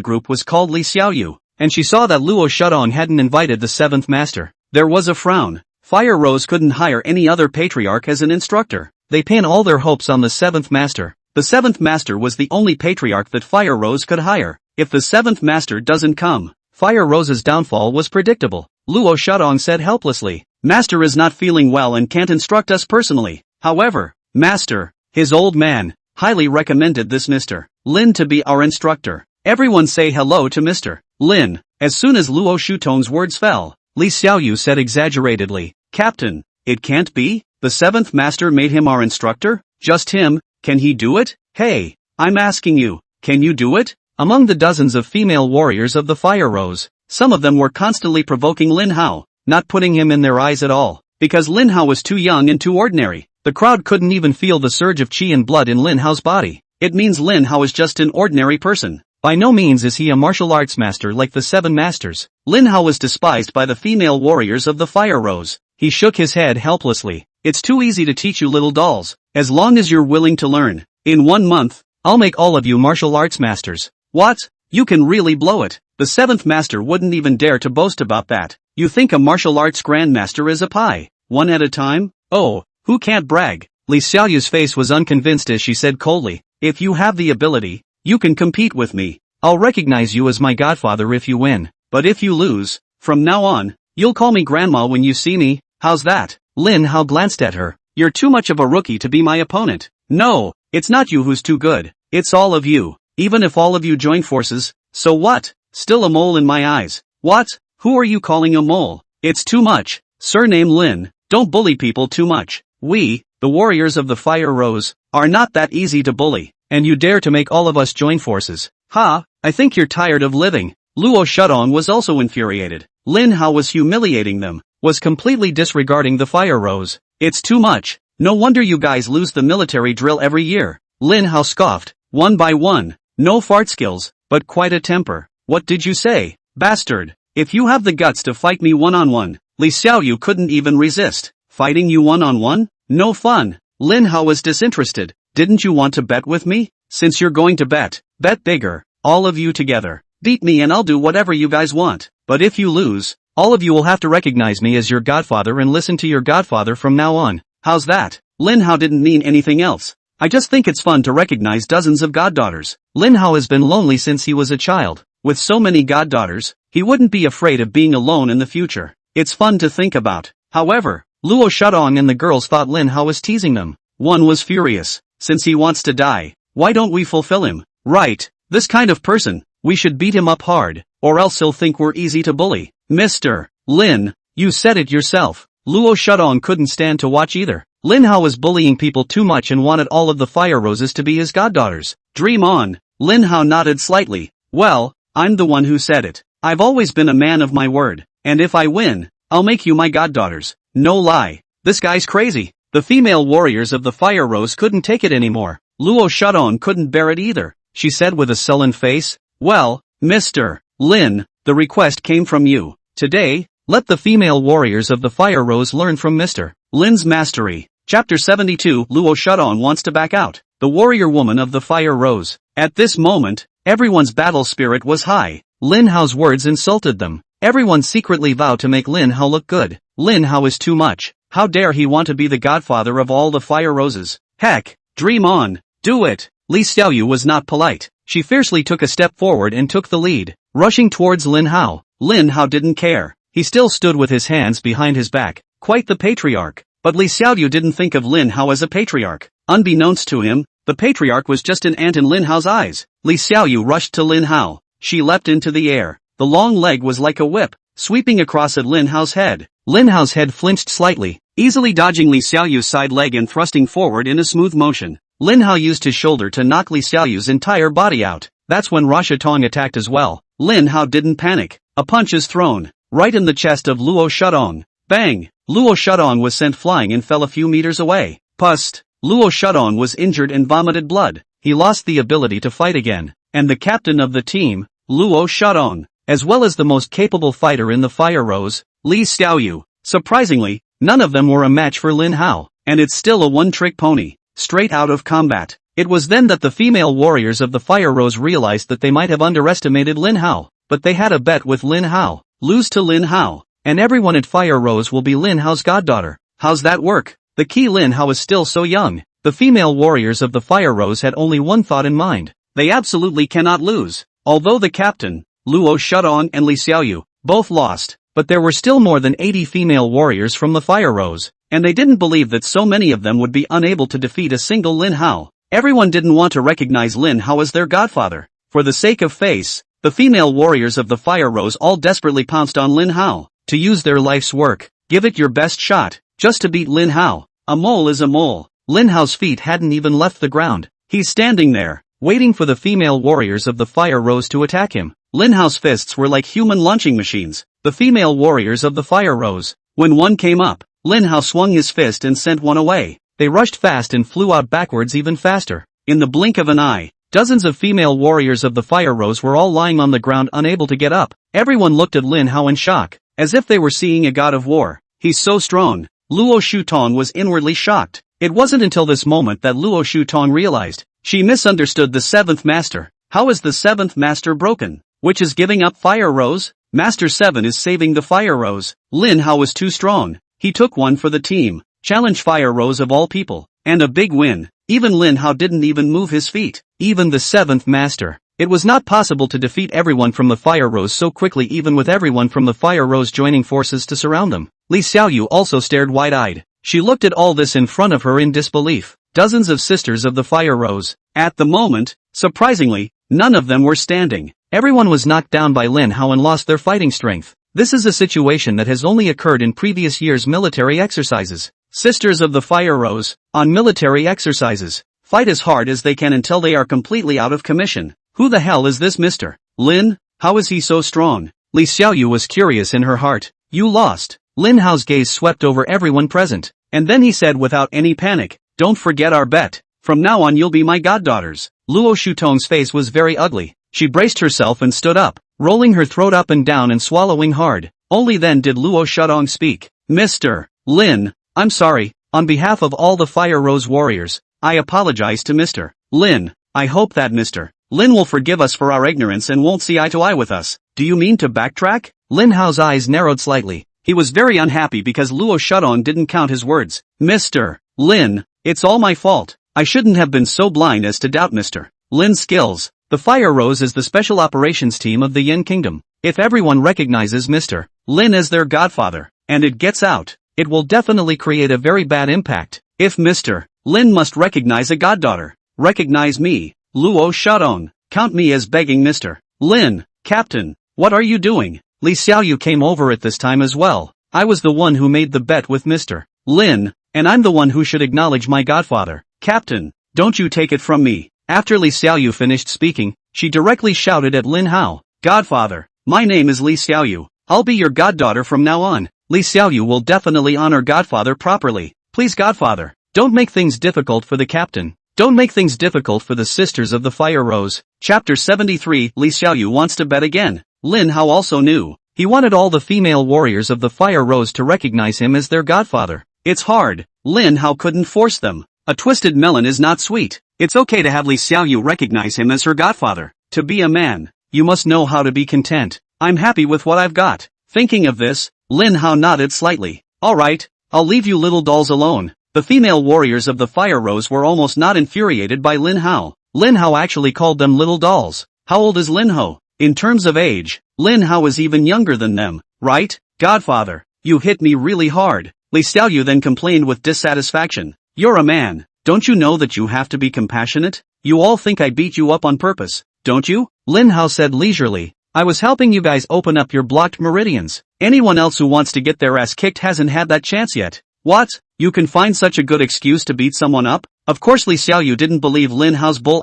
group was called Li Xiaoyu, and she saw that Luo Shadong hadn't invited the 7th Master. There was a frown. Fire Rose couldn't hire any other patriarch as an instructor. They pin all their hopes on the 7th Master. The 7th Master was the only patriarch that Fire Rose could hire. If the 7th Master doesn't come, Fire Rose's downfall was predictable. Luo Shadong said helplessly, "Master is not feeling well and can't instruct us personally. However, Master, his old man, highly recommended this Mr. Lin to be our instructor. Everyone say hello to Mr. Lin." As soon as Luo Shutong's words fell, Li Xiaoyu said exaggeratedly, "Captain, it can't be? The 7th Master made him our instructor? Just him? Can he do it? Hey, I'm asking you, can you do it?" Among the dozens of female warriors of the Fire Rose, some of them were constantly provoking Lin Hao, not putting him in their eyes at all. Because Lin Hao was too young and too ordinary, the crowd couldn't even feel the surge of chi and blood in Lin Hao's body. It means Lin Hao is just an ordinary person. By no means is he a martial arts master like the 7 masters. Lin Hao was despised by the female warriors of the Fire Rose. He shook his head helplessly. "It's too easy to teach you little dolls, as long as you're willing to learn. In 1 month, I'll make all of you martial arts masters." "What? You can really blow it." The 7th Master wouldn't even dare to boast about that. "You think a martial arts grandmaster is a pie? One at a time? Oh, who can't brag?" Li Xiaoyu's face was unconvinced as she said coldly, "If you have the ability, you can compete with me. I'll recognize you as my godfather if you win. But if you lose, from now on, you'll call me grandma when you see me. How's that?" Lin Hao glanced at her. "You're too much of a rookie to be my opponent." "No, it's not you who's too good. It's all of you. Even if all of you join forces, so what? Still a mole in my eyes." "What? Who are you calling a mole? It's too much. Surname Lin, don't bully people too much. We, the warriors of the Fire Rose, are not that easy to bully. And you dare to make all of us join forces. Ha, I think you're tired of living." Luo Shadong was also infuriated. Lin Hao was humiliating them, was completely disregarding the Fire Rose. "It's too much. No wonder you guys lose the military drill every year." Lin Hao scoffed. "One by one. No fart skills, but quite a temper." "What did you say, bastard? If you have the guts to fight me one-on-one." Li Xiaoyu couldn't even resist. "Fighting you one-on-one? No fun." Lin Hao was disinterested. "Didn't you want to bet with me? Since you're going to bet bigger, all of you together. Beat me and I'll do whatever you guys want. But if you lose, all of you will have to recognize me as your godfather and listen to your godfather from now on. How's that?" Lin Hao didn't mean anything else. "I just think it's fun to recognize dozens of goddaughters." Lin Hao has been lonely since he was a child. With so many goddaughters, he wouldn't be afraid of being alone in the future. It's fun to think about. However, Luo Shadong and the girls thought Lin Hao was teasing them. One was furious. "Since he wants to die, why don't we fulfill him? Right, this kind of person, we should beat him up hard, or else he'll think we're easy to bully." "Mr. Lin, you said it yourself." Luo Shadong couldn't stand to watch either. Lin Hao was bullying people too much and wanted all of the Fire Roses to be his goddaughters. "Dream on." Lin Hao nodded slightly. "Well, I'm the one who said it. I've always been a man of my word, and if I win, I'll make you my goddaughters. No lie. This guy's crazy." The female warriors of the Fire Rose couldn't take it anymore. Luo Shadong couldn't bear it either. She said with a sullen face, "Well, Mr. Lin, the request came from you. Today, let the female warriors of the Fire Rose learn from Mr. Lin's mastery." Chapter 72. Luo Shadong wants to back out. The warrior woman of the Fire Rose. At this moment, everyone's battle spirit was high. Lin Hao's words insulted them. Everyone secretly vowed to make Lin Hao look good. Lin Hao is too much. How dare he want to be the godfather of all the Fire Roses? Heck, dream on. Do it. Li Xiaoyu was not polite. She fiercely took a step forward and took the lead, rushing towards Lin Hao. Lin Hao didn't care. He still stood with his hands behind his back, quite the patriarch. But Li Xiaoyu didn't think of Lin Hao as a patriarch. Unbeknownst to him, the patriarch was just an ant in Lin Hao's eyes. Li Xiaoyu rushed to Lin Hao. She leapt into the air. The long leg was like a whip, sweeping across at Lin Hao's head. Lin Hao's head flinched slightly, easily dodging Li Xiaoyu's side leg and thrusting forward in a smooth motion. Lin Hao used his shoulder to knock Li Xiaoyu's entire body out. That's when Rasha Tong attacked as well. Lin Hao didn't panic. A punch is thrown. right in the chest of Luo Shudong. Bang! Luo Shudong was sent flying and fell a few meters away. Pust! Luo Shudong was injured and vomited blood. He lost the ability to fight again. And the captain of the team, Luo Shudong, as well as the most capable fighter in the Fire Rose, Li Xiaoyu. Surprisingly, none of them were a match for Lin Hao, and it's still a one-trick pony, straight out of combat. It was then that the female warriors of the Fire Rose realized that they might have underestimated Lin Hao, but they had a bet with Lin Hao. Lose to Lin Hao, and everyone at Fire Rose will be Lin Hao's goddaughter. How's that work? The key: Lin Hao is still so young. The female warriors of the Fire Rose had only one thought in mind. They absolutely cannot lose. Although the captain, Luo Shudong and Li Xiaoyu, both lost, but there were still more than 80 female warriors from the Fire Rose, and they didn't believe that so many of them would be unable to defeat a single Lin Hao. Everyone didn't want to recognize Lin Hao as their godfather. For the sake of face, the female warriors of the Fire Rose all desperately pounced on Lin Hao, to use their life's work. Give it your best shot, just to beat Lin Hao. A mole is a mole. Lin Hao's feet hadn't even left the ground. He's standing there, waiting for the female warriors of the Fire Rose to attack him. Lin Hao's fists were like human launching machines, the female warriors of the Fire Rose. When one came up, Lin Hao swung his fist and sent one away. They rushed fast and flew out backwards even faster. In the blink of an eye, dozens of female warriors of the Fire Rose were all lying on the ground unable to get up. Everyone looked at Lin Hao in shock, as if they were seeing a god of war. He's so strong. Luo Shutong was inwardly shocked. It wasn't until this moment that Luo Shutong realized. She misunderstood the seventh master. How is the seventh master broken? Which is giving up Fire Rose? Master 7 is saving the Fire Rose. Lin Hao was too strong. He took one for the team. Challenge Fire Rose of all people. And a big win. Even Lin Hao didn't even move his feet. Even the seventh master. It was not possible to defeat everyone from the Fire Rose so quickly, even with everyone from the Fire Rose joining forces to surround them. Li Xiaoyu also stared wide-eyed. She looked at all this in front of her in disbelief. Dozens of sisters of the Fire Rose. At the moment, surprisingly, none of them were standing. Everyone was knocked down by Lin Hao and lost their fighting strength. This is a situation that has only occurred in previous years' military exercises. Sisters of the Fire Rose, on military exercises, fight as hard as they can until they are completely out of commission. Who the hell is this Mr. Lin? How is he so strong? Li Xiaoyu was curious in her heart. You lost. Lin Hao's gaze swept over everyone present, and then he said without any panic, don't forget our bet. From now on you'll be my goddaughters. Luo Shutong's face was very ugly. She braced herself and stood up, rolling her throat up and down and swallowing hard. Only then did Luo Shudong speak. Mr. Lin, I'm sorry. On behalf of all the Fire Rose warriors, I apologize to Mr. Lin. I hope that Mr. Lin will forgive us for our ignorance and won't see eye to eye with us. Do you mean to backtrack? Lin Hao's eyes narrowed slightly. He was very unhappy because Luo Shudong didn't count his words. Mr. Lin, it's all my fault. I shouldn't have been so blind as to doubt Mr. Lin's skills. The Fire Rose is the special operations team of the Yin Kingdom. If everyone recognizes Mr. Lin as their godfather, and it gets out, it will definitely create a very bad impact. If Mr. Lin must recognize a goddaughter, recognize me, Luo Shudong. Count me as begging Mr. Lin. Captain, what are you doing? Li Xiaoyu came over at this time as well. I was the one who made the bet with Mr. Lin, and I'm the one who should acknowledge my godfather. Captain, don't you take it from me. After Li Xiaoyu finished speaking, she directly shouted at Lin Hao. Godfather, my name is Li Xiaoyu. I'll be your goddaughter from now on. Li Xiaoyu will definitely honor godfather properly. Please godfather, don't make things difficult for the captain. Don't make things difficult for the sisters of the Fire Rose. Chapter 73. Li Xiaoyu wants to bet again. Lin Hao also knew. He wanted all the female warriors of the Fire Rose to recognize him as their godfather. It's hard. Lin Hao couldn't force them. A twisted melon is not sweet. It's okay to have Li Xiaoyu recognize him as her godfather. To be a man, you must know how to be content. I'm happy with what I've got. Thinking of this, Lin Hao nodded slightly. Alright, I'll leave you little dolls alone. The female warriors of the Fire Rose were almost not infuriated by Lin Hao. Lin Hao actually called them little dolls. How old is Lin Hao? In terms of age, Lin Hao is even younger than them, right? Godfather, you hit me really hard. Li Xiaoyu then complained with dissatisfaction. You're a man. Don't you know that you have to be compassionate? You all think I beat you up on purpose, don't you? Lin Hao said leisurely. I was helping you guys open up your blocked meridians. Anyone else who wants to get their ass kicked hasn't had that chance yet. What? You can find such a good excuse to beat someone up? Of course Li Xiaoyu didn't believe Lin Hao's bull.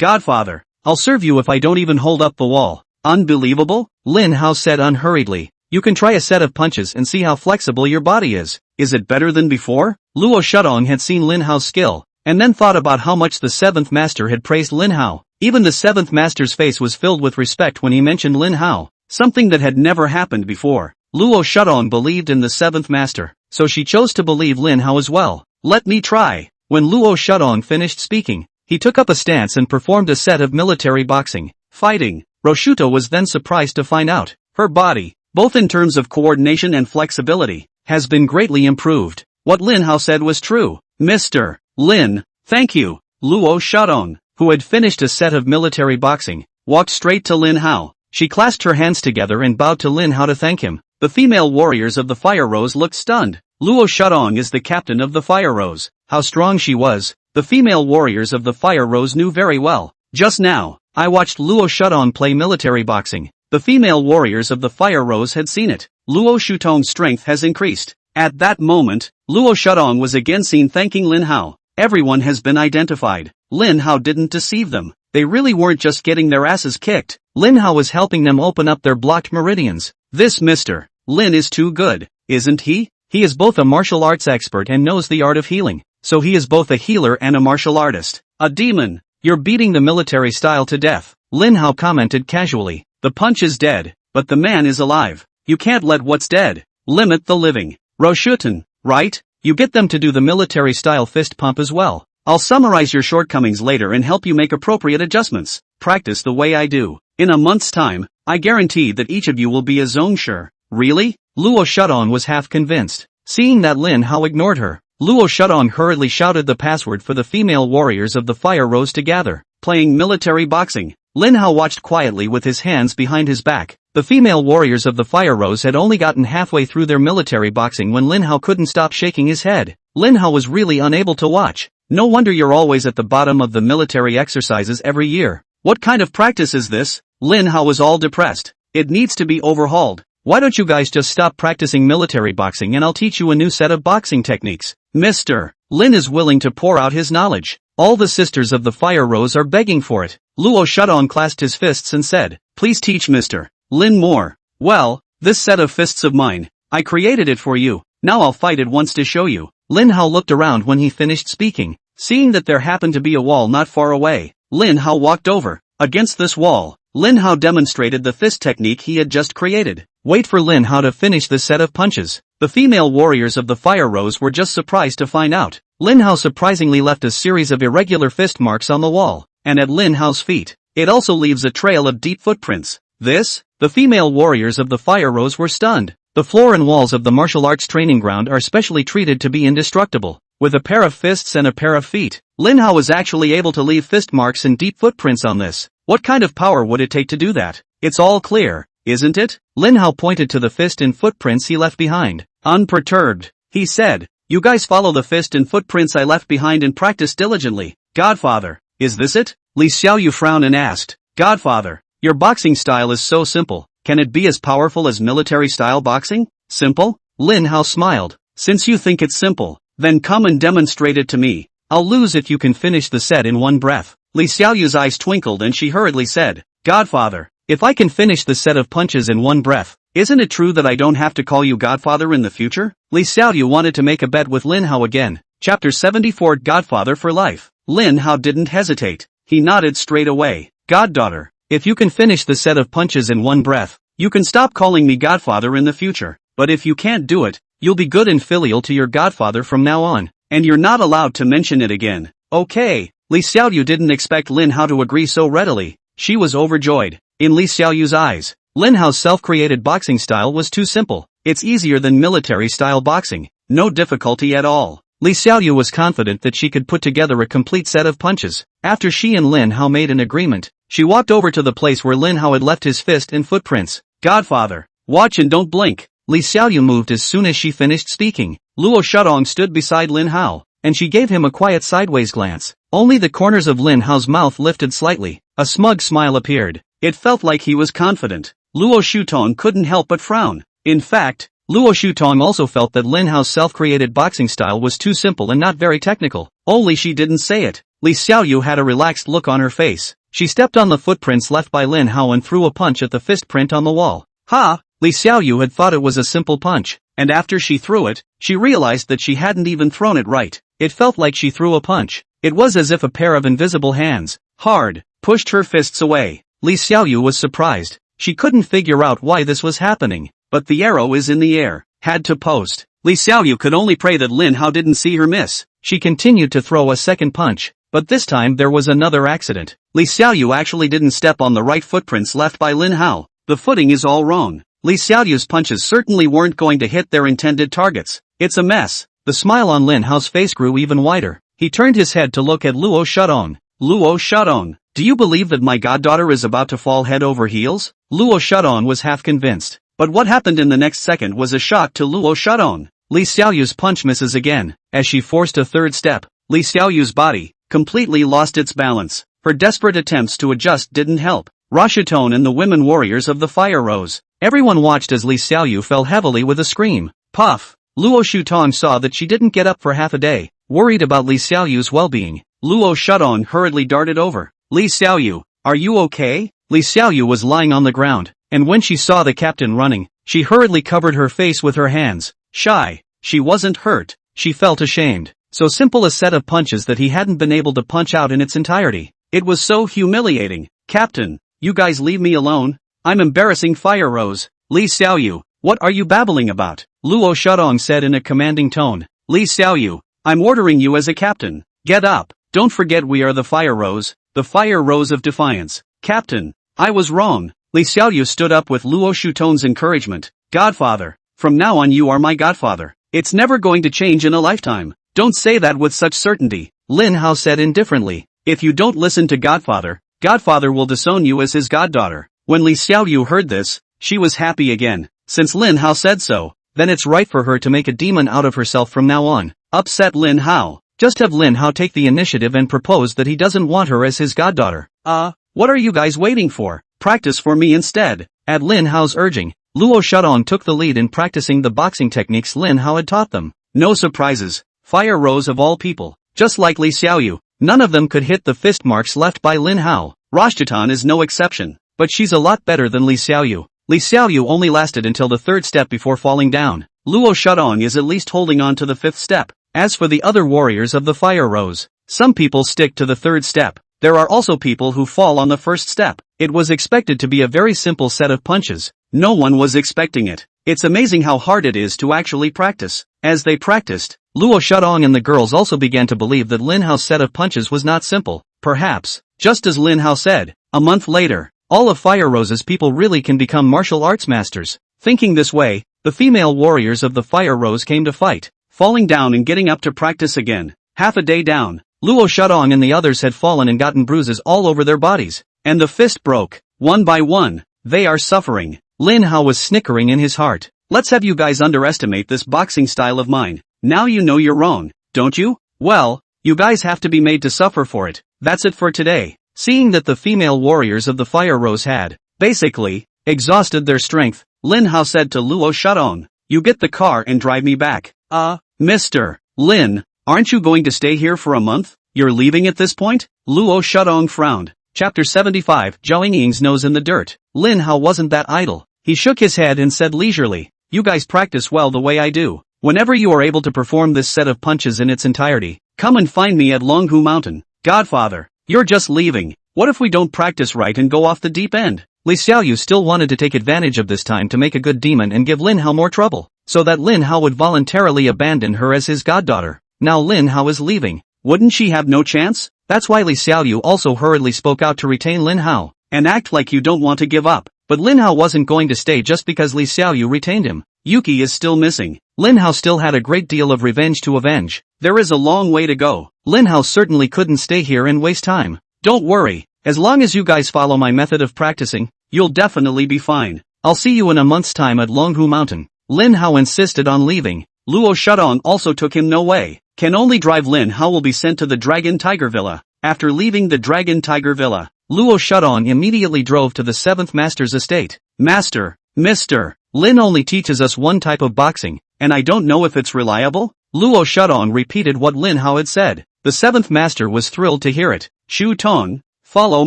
Godfather, I'll serve you if I don't even hold up the wall. Unbelievable? Lin Hao said unhurriedly. You can try a set of punches and see how flexible your body is. Is it better than before? Luo Shudong had seen Lin Hao's skill, and then thought about how much the seventh master had praised Lin Hao. Even the seventh master's face was filled with respect when he mentioned Lin Hao, something that had never happened before. Luo Shudong believed in the seventh master, so she chose to believe Lin Hao as well. Let me try. When Luo Shudong finished speaking, he took up a stance and performed a set of military boxing, fighting. Roshuto was then surprised to find out her body, both in terms of coordination and flexibility, has been greatly improved. What Lin Hao said was true. Mr. Lin, thank you. Luo Shudong, who had finished a set of military boxing, walked straight to Lin Hao. She clasped her hands together and bowed to Lin Hao to thank him. The female warriors of the Fire Rose looked stunned. Luo Shudong is the captain of the Fire Rose. How strong she was, the female warriors of the Fire Rose knew very well. Just now, I watched Luo Shudong play military boxing. The female warriors of the Fire Rose had seen it. Luo Shutong's strength has increased. At that moment, Luo Shudong was again seen thanking Lin Hao. Everyone has been identified. Lin Hao didn't deceive them. They really weren't just getting their asses kicked. Lin Hao was helping them open up their blocked meridians. This Mr. Lin is too good, isn't he? He is both a martial arts expert and knows the art of healing. So he is both a healer and a martial artist. A demon. You're beating the military style to death. Lin Hao commented casually. The punch is dead, but the man is alive. You can't let what's dead limit the living. Roshuton, right? You get them to do the military style fist pump as well. I'll summarize your shortcomings later and help you make appropriate adjustments. Practice the way I do. In a month's time, I guarantee that each of you will be a zongsure. Really? Luo Shudong was half convinced. Seeing that Lin Hao ignored her, Luo Shudong hurriedly shouted the password for the female warriors of the Fire Rose to gather. Playing military boxing. Lin Hao watched quietly with his hands behind his back. The female warriors of the Fire Rose had only gotten halfway through their military boxing when Lin Hao couldn't stop shaking his head. Lin Hao was really unable to watch. No wonder you're always at the bottom of the military exercises every year. What kind of practice is this? Lin Hao was all depressed. It needs to be overhauled. Why don't you guys just stop practicing military boxing and I'll teach you a new set of boxing techniques. Mr. Lin is willing to pour out his knowledge. All the sisters of the Fire Rose are begging for it. Luo Shudong clasped his fists and said, please teach Mr. Lin more. Well, this set of fists of mine, I created it for you. Now I'll fight it once to show you. Lin Hao looked around when he finished speaking. Seeing that there happened to be a wall not far away, Lin Hao walked over. Against this wall, Lin Hao demonstrated the fist technique he had just created. Wait for Lin Hao to finish the set of punches. The female warriors of the Fire Rose were just surprised to find out. Lin Hao surprisingly left a series of irregular fist marks on the wall, and at Lin Hao's feet. It also leaves a trail of deep footprints. This? The female warriors of the Fire Rose were stunned. The floor and walls of the martial arts training ground are specially treated to be indestructible. With a pair of fists and a pair of feet, Lin Hao was actually able to leave fist marks and deep footprints on this. What kind of power would it take to do that? It's all clear, isn't it? Lin Hao pointed to the fist and footprints he left behind. Unperturbed, he said, you guys follow the fist and footprints I left behind and practice diligently. Godfather, is this it? Li Xiaoyu frowned and asked, Godfather, your boxing style is so simple, can it be as powerful as military style boxing? Simple? Lin Hao smiled. Since you think it's simple, then come and demonstrate it to me. I'll lose if you can finish the set in one breath. Li Xiaoyu's eyes twinkled and she hurriedly said, Godfather, if I can finish the set of punches in one breath, isn't it true that I don't have to call you Godfather in the future? Li Xiaoyu wanted to make a bet with Lin Hao again. Chapter 74 Godfather for Life. Lin Hao didn't hesitate. He nodded straight away. Goddaughter, if you can finish the set of punches in one breath, you can stop calling me Godfather in the future. But if you can't do it, you'll be good and filial to your Godfather from now on. And you're not allowed to mention it again. Okay. Li Xiaoyu didn't expect Lin Hao to agree so readily. She was overjoyed. In Li Xiaoyu's eyes, Lin Hao's self-created boxing style was too simple. It's easier than military-style boxing. No difficulty at all. Li Xiaoyu was confident that she could put together a complete set of punches. After she and Lin Hao made an agreement, she walked over to the place where Lin Hao had left his fist and footprints. Godfather, watch and don't blink. Li Xiaoyu moved as soon as she finished speaking. Luo Shudong stood beside Lin Hao, and she gave him a quiet sideways glance. Only the corners of Lin Hao's mouth lifted slightly. A smug smile appeared. It felt like he was confident. Luo Shutong couldn't help but frown. In fact, Luo Shutong also felt that Lin Hao's self-created boxing style was too simple and not very technical. Only she didn't say it. Li Xiaoyu had a relaxed look on her face. She stepped on the footprints left by Lin Hao and threw a punch at the fist print on the wall. Ha! Li Xiaoyu had thought it was a simple punch, and after she threw it, she realized that she hadn't even thrown it right. It felt like she threw a punch. It was as if a pair of invisible hands, hard, pushed her fists away. Li Xiaoyu was surprised. She couldn't figure out why this was happening, but the arrow is in the air. Had to post. Li Xiaoyu could only pray that Lin Hao didn't see her miss. She continued to throw a second punch, but this time there was another accident. Li Xiaoyu actually didn't step on the right footprints left by Lin Hao. The footing is all wrong. Li Xiaoyu's punches certainly weren't going to hit their intended targets. It's a mess. The smile on Lin Hao's face grew even wider. He turned his head to look at Luo Shudong. Luo Shudong, do you believe that my goddaughter is about to fall head over heels? Luo Shudong was half convinced. But what happened in the next second was a shock to Luo Shudong. Li Xiaoyu's punch misses again. As she forced a third step, Li Xiaoyu's body completely lost its balance. Her desperate attempts to adjust didn't help. Rashiton and the women warriors of the fire rose. Everyone watched as Li Xiaoyu fell heavily with a scream. Puff! Luo Shutong saw that she didn't get up for half a day. Worried about Li Xiaoyu's well-being, Luo Shudong hurriedly darted over. Li Xiaoyu, are you okay? Li Xiaoyu was lying on the ground, and when she saw the captain running, she hurriedly covered her face with her hands. Shy. She wasn't hurt. She felt ashamed. So simple a set of punches that he hadn't been able to punch out in its entirety. It was so humiliating. Captain, you guys leave me alone. I'm embarrassing. Fire rose. Li Xiaoyu, what are you babbling about? Luo Shudong said in a commanding tone. Li Xiaoyu, I'm ordering you as a captain. Get up. Don't forget we are the fire rose of defiance. Captain, I was wrong. Li Xiaoyu stood up with Luo Shutong's encouragement. Godfather, from now on you are my godfather. It's never going to change in a lifetime. Don't say that with such certainty. Lin Hao said indifferently. If you don't listen to Godfather, Godfather will disown you as his goddaughter. When Li Xiaoyu heard this, she was happy again. Since Lin Hao said so, then it's right for her to make a demon out of herself from now on. Upset Lin Hao. Just have Lin Hao take the initiative and propose that he doesn't want her as his goddaughter. What are you guys waiting for? Practice for me instead. At Lin Hao's urging, Luo Shudong took the lead in practicing the boxing techniques Lin Hao had taught them. No surprises. Fire rose of all people. Just like Li Xiaoyu, none of them could hit the fist marks left by Lin Hao. Rashtitan is no exception. But she's a lot better than Li Xiaoyu. Li Xiaoyu only lasted until the third step before falling down. Luo Shudong is at least holding on to the fifth step. As for the other warriors of the fire rose, some people stick to the third step. There are also people who fall on the first step. It was expected to be a very simple set of punches. No one was expecting it. It's amazing how hard it is to actually practice. As they practiced, Luo Shudong and the girls also began to believe that Lin Hao's set of punches was not simple. Perhaps, just as Lin Hao said, a month later, all of Fire Rose's people really can become martial arts masters. Thinking this way, the female warriors of the Fire Rose came to fight, falling down and getting up to practice again. Half a day down, Luo Shudong and the others had fallen and gotten bruises all over their bodies, and the fist broke. One by one, they are suffering. Lin Hao was snickering in his heart. Let's have you guys underestimate this boxing style of mine. Now you know you're wrong, don't you? Well, you guys have to be made to suffer for it. That's it for today. Seeing that the female warriors of the Fire Rose had, basically, exhausted their strength, Lin Hao said to Luo Shudong, you get the car and drive me back. Mr. Lin, aren't you going to stay here for a month? You're leaving at this point? Luo Shudong frowned. Chapter 75, Jiangyang's nose in the dirt. Lin Hao wasn't that idle. He shook his head and said leisurely, you guys practice well the way I do. Whenever you are able to perform this set of punches in its entirety, come and find me at Longhu Mountain. Godfather, you're just leaving. What if we don't practice right and go off the deep end? Li Xiaoyu still wanted to take advantage of this time to make a good demon and give Lin Hao more trouble, so that Lin Hao would voluntarily abandon her as his goddaughter. Now Lin Hao is leaving. Wouldn't she have no chance? That's why Li Xiaoyu also hurriedly spoke out to retain Lin Hao, and act like you don't want to give up. But Lin Hao wasn't going to stay just because Li Xiaoyu retained him. Yuki is still missing. Lin Hao still had a great deal of revenge to avenge. There is a long way to go. Lin Hao certainly couldn't stay here and waste time. Don't worry, as long as you guys follow my method of practicing, you'll definitely be fine. I'll see you in a month's time at Longhu Mountain. Lin Hao insisted on leaving. Luo Shudong also took him no way. Can only drive. Lin Hao will be sent to the Dragon Tiger Villa. After leaving the Dragon Tiger Villa, Luo Shudong immediately drove to the 7th Master's estate. Master, Mr. Lin only teaches us one type of boxing, and I don't know if it's reliable? Luo Shudong repeated what Lin Hao had said. The 7th Master was thrilled to hear it. Shu Tong, Follow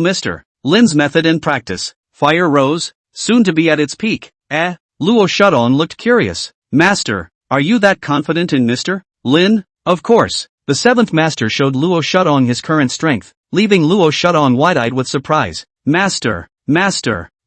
Mr. Lin's method and practice. Fire rose, soon to be at its peak. Luo Shudong looked curious. Master, are you that confident in Mr. Lin? Of course. The seventh master showed Luo Shudong his current strength, leaving Luo Shudong wide-eyed with surprise. Master,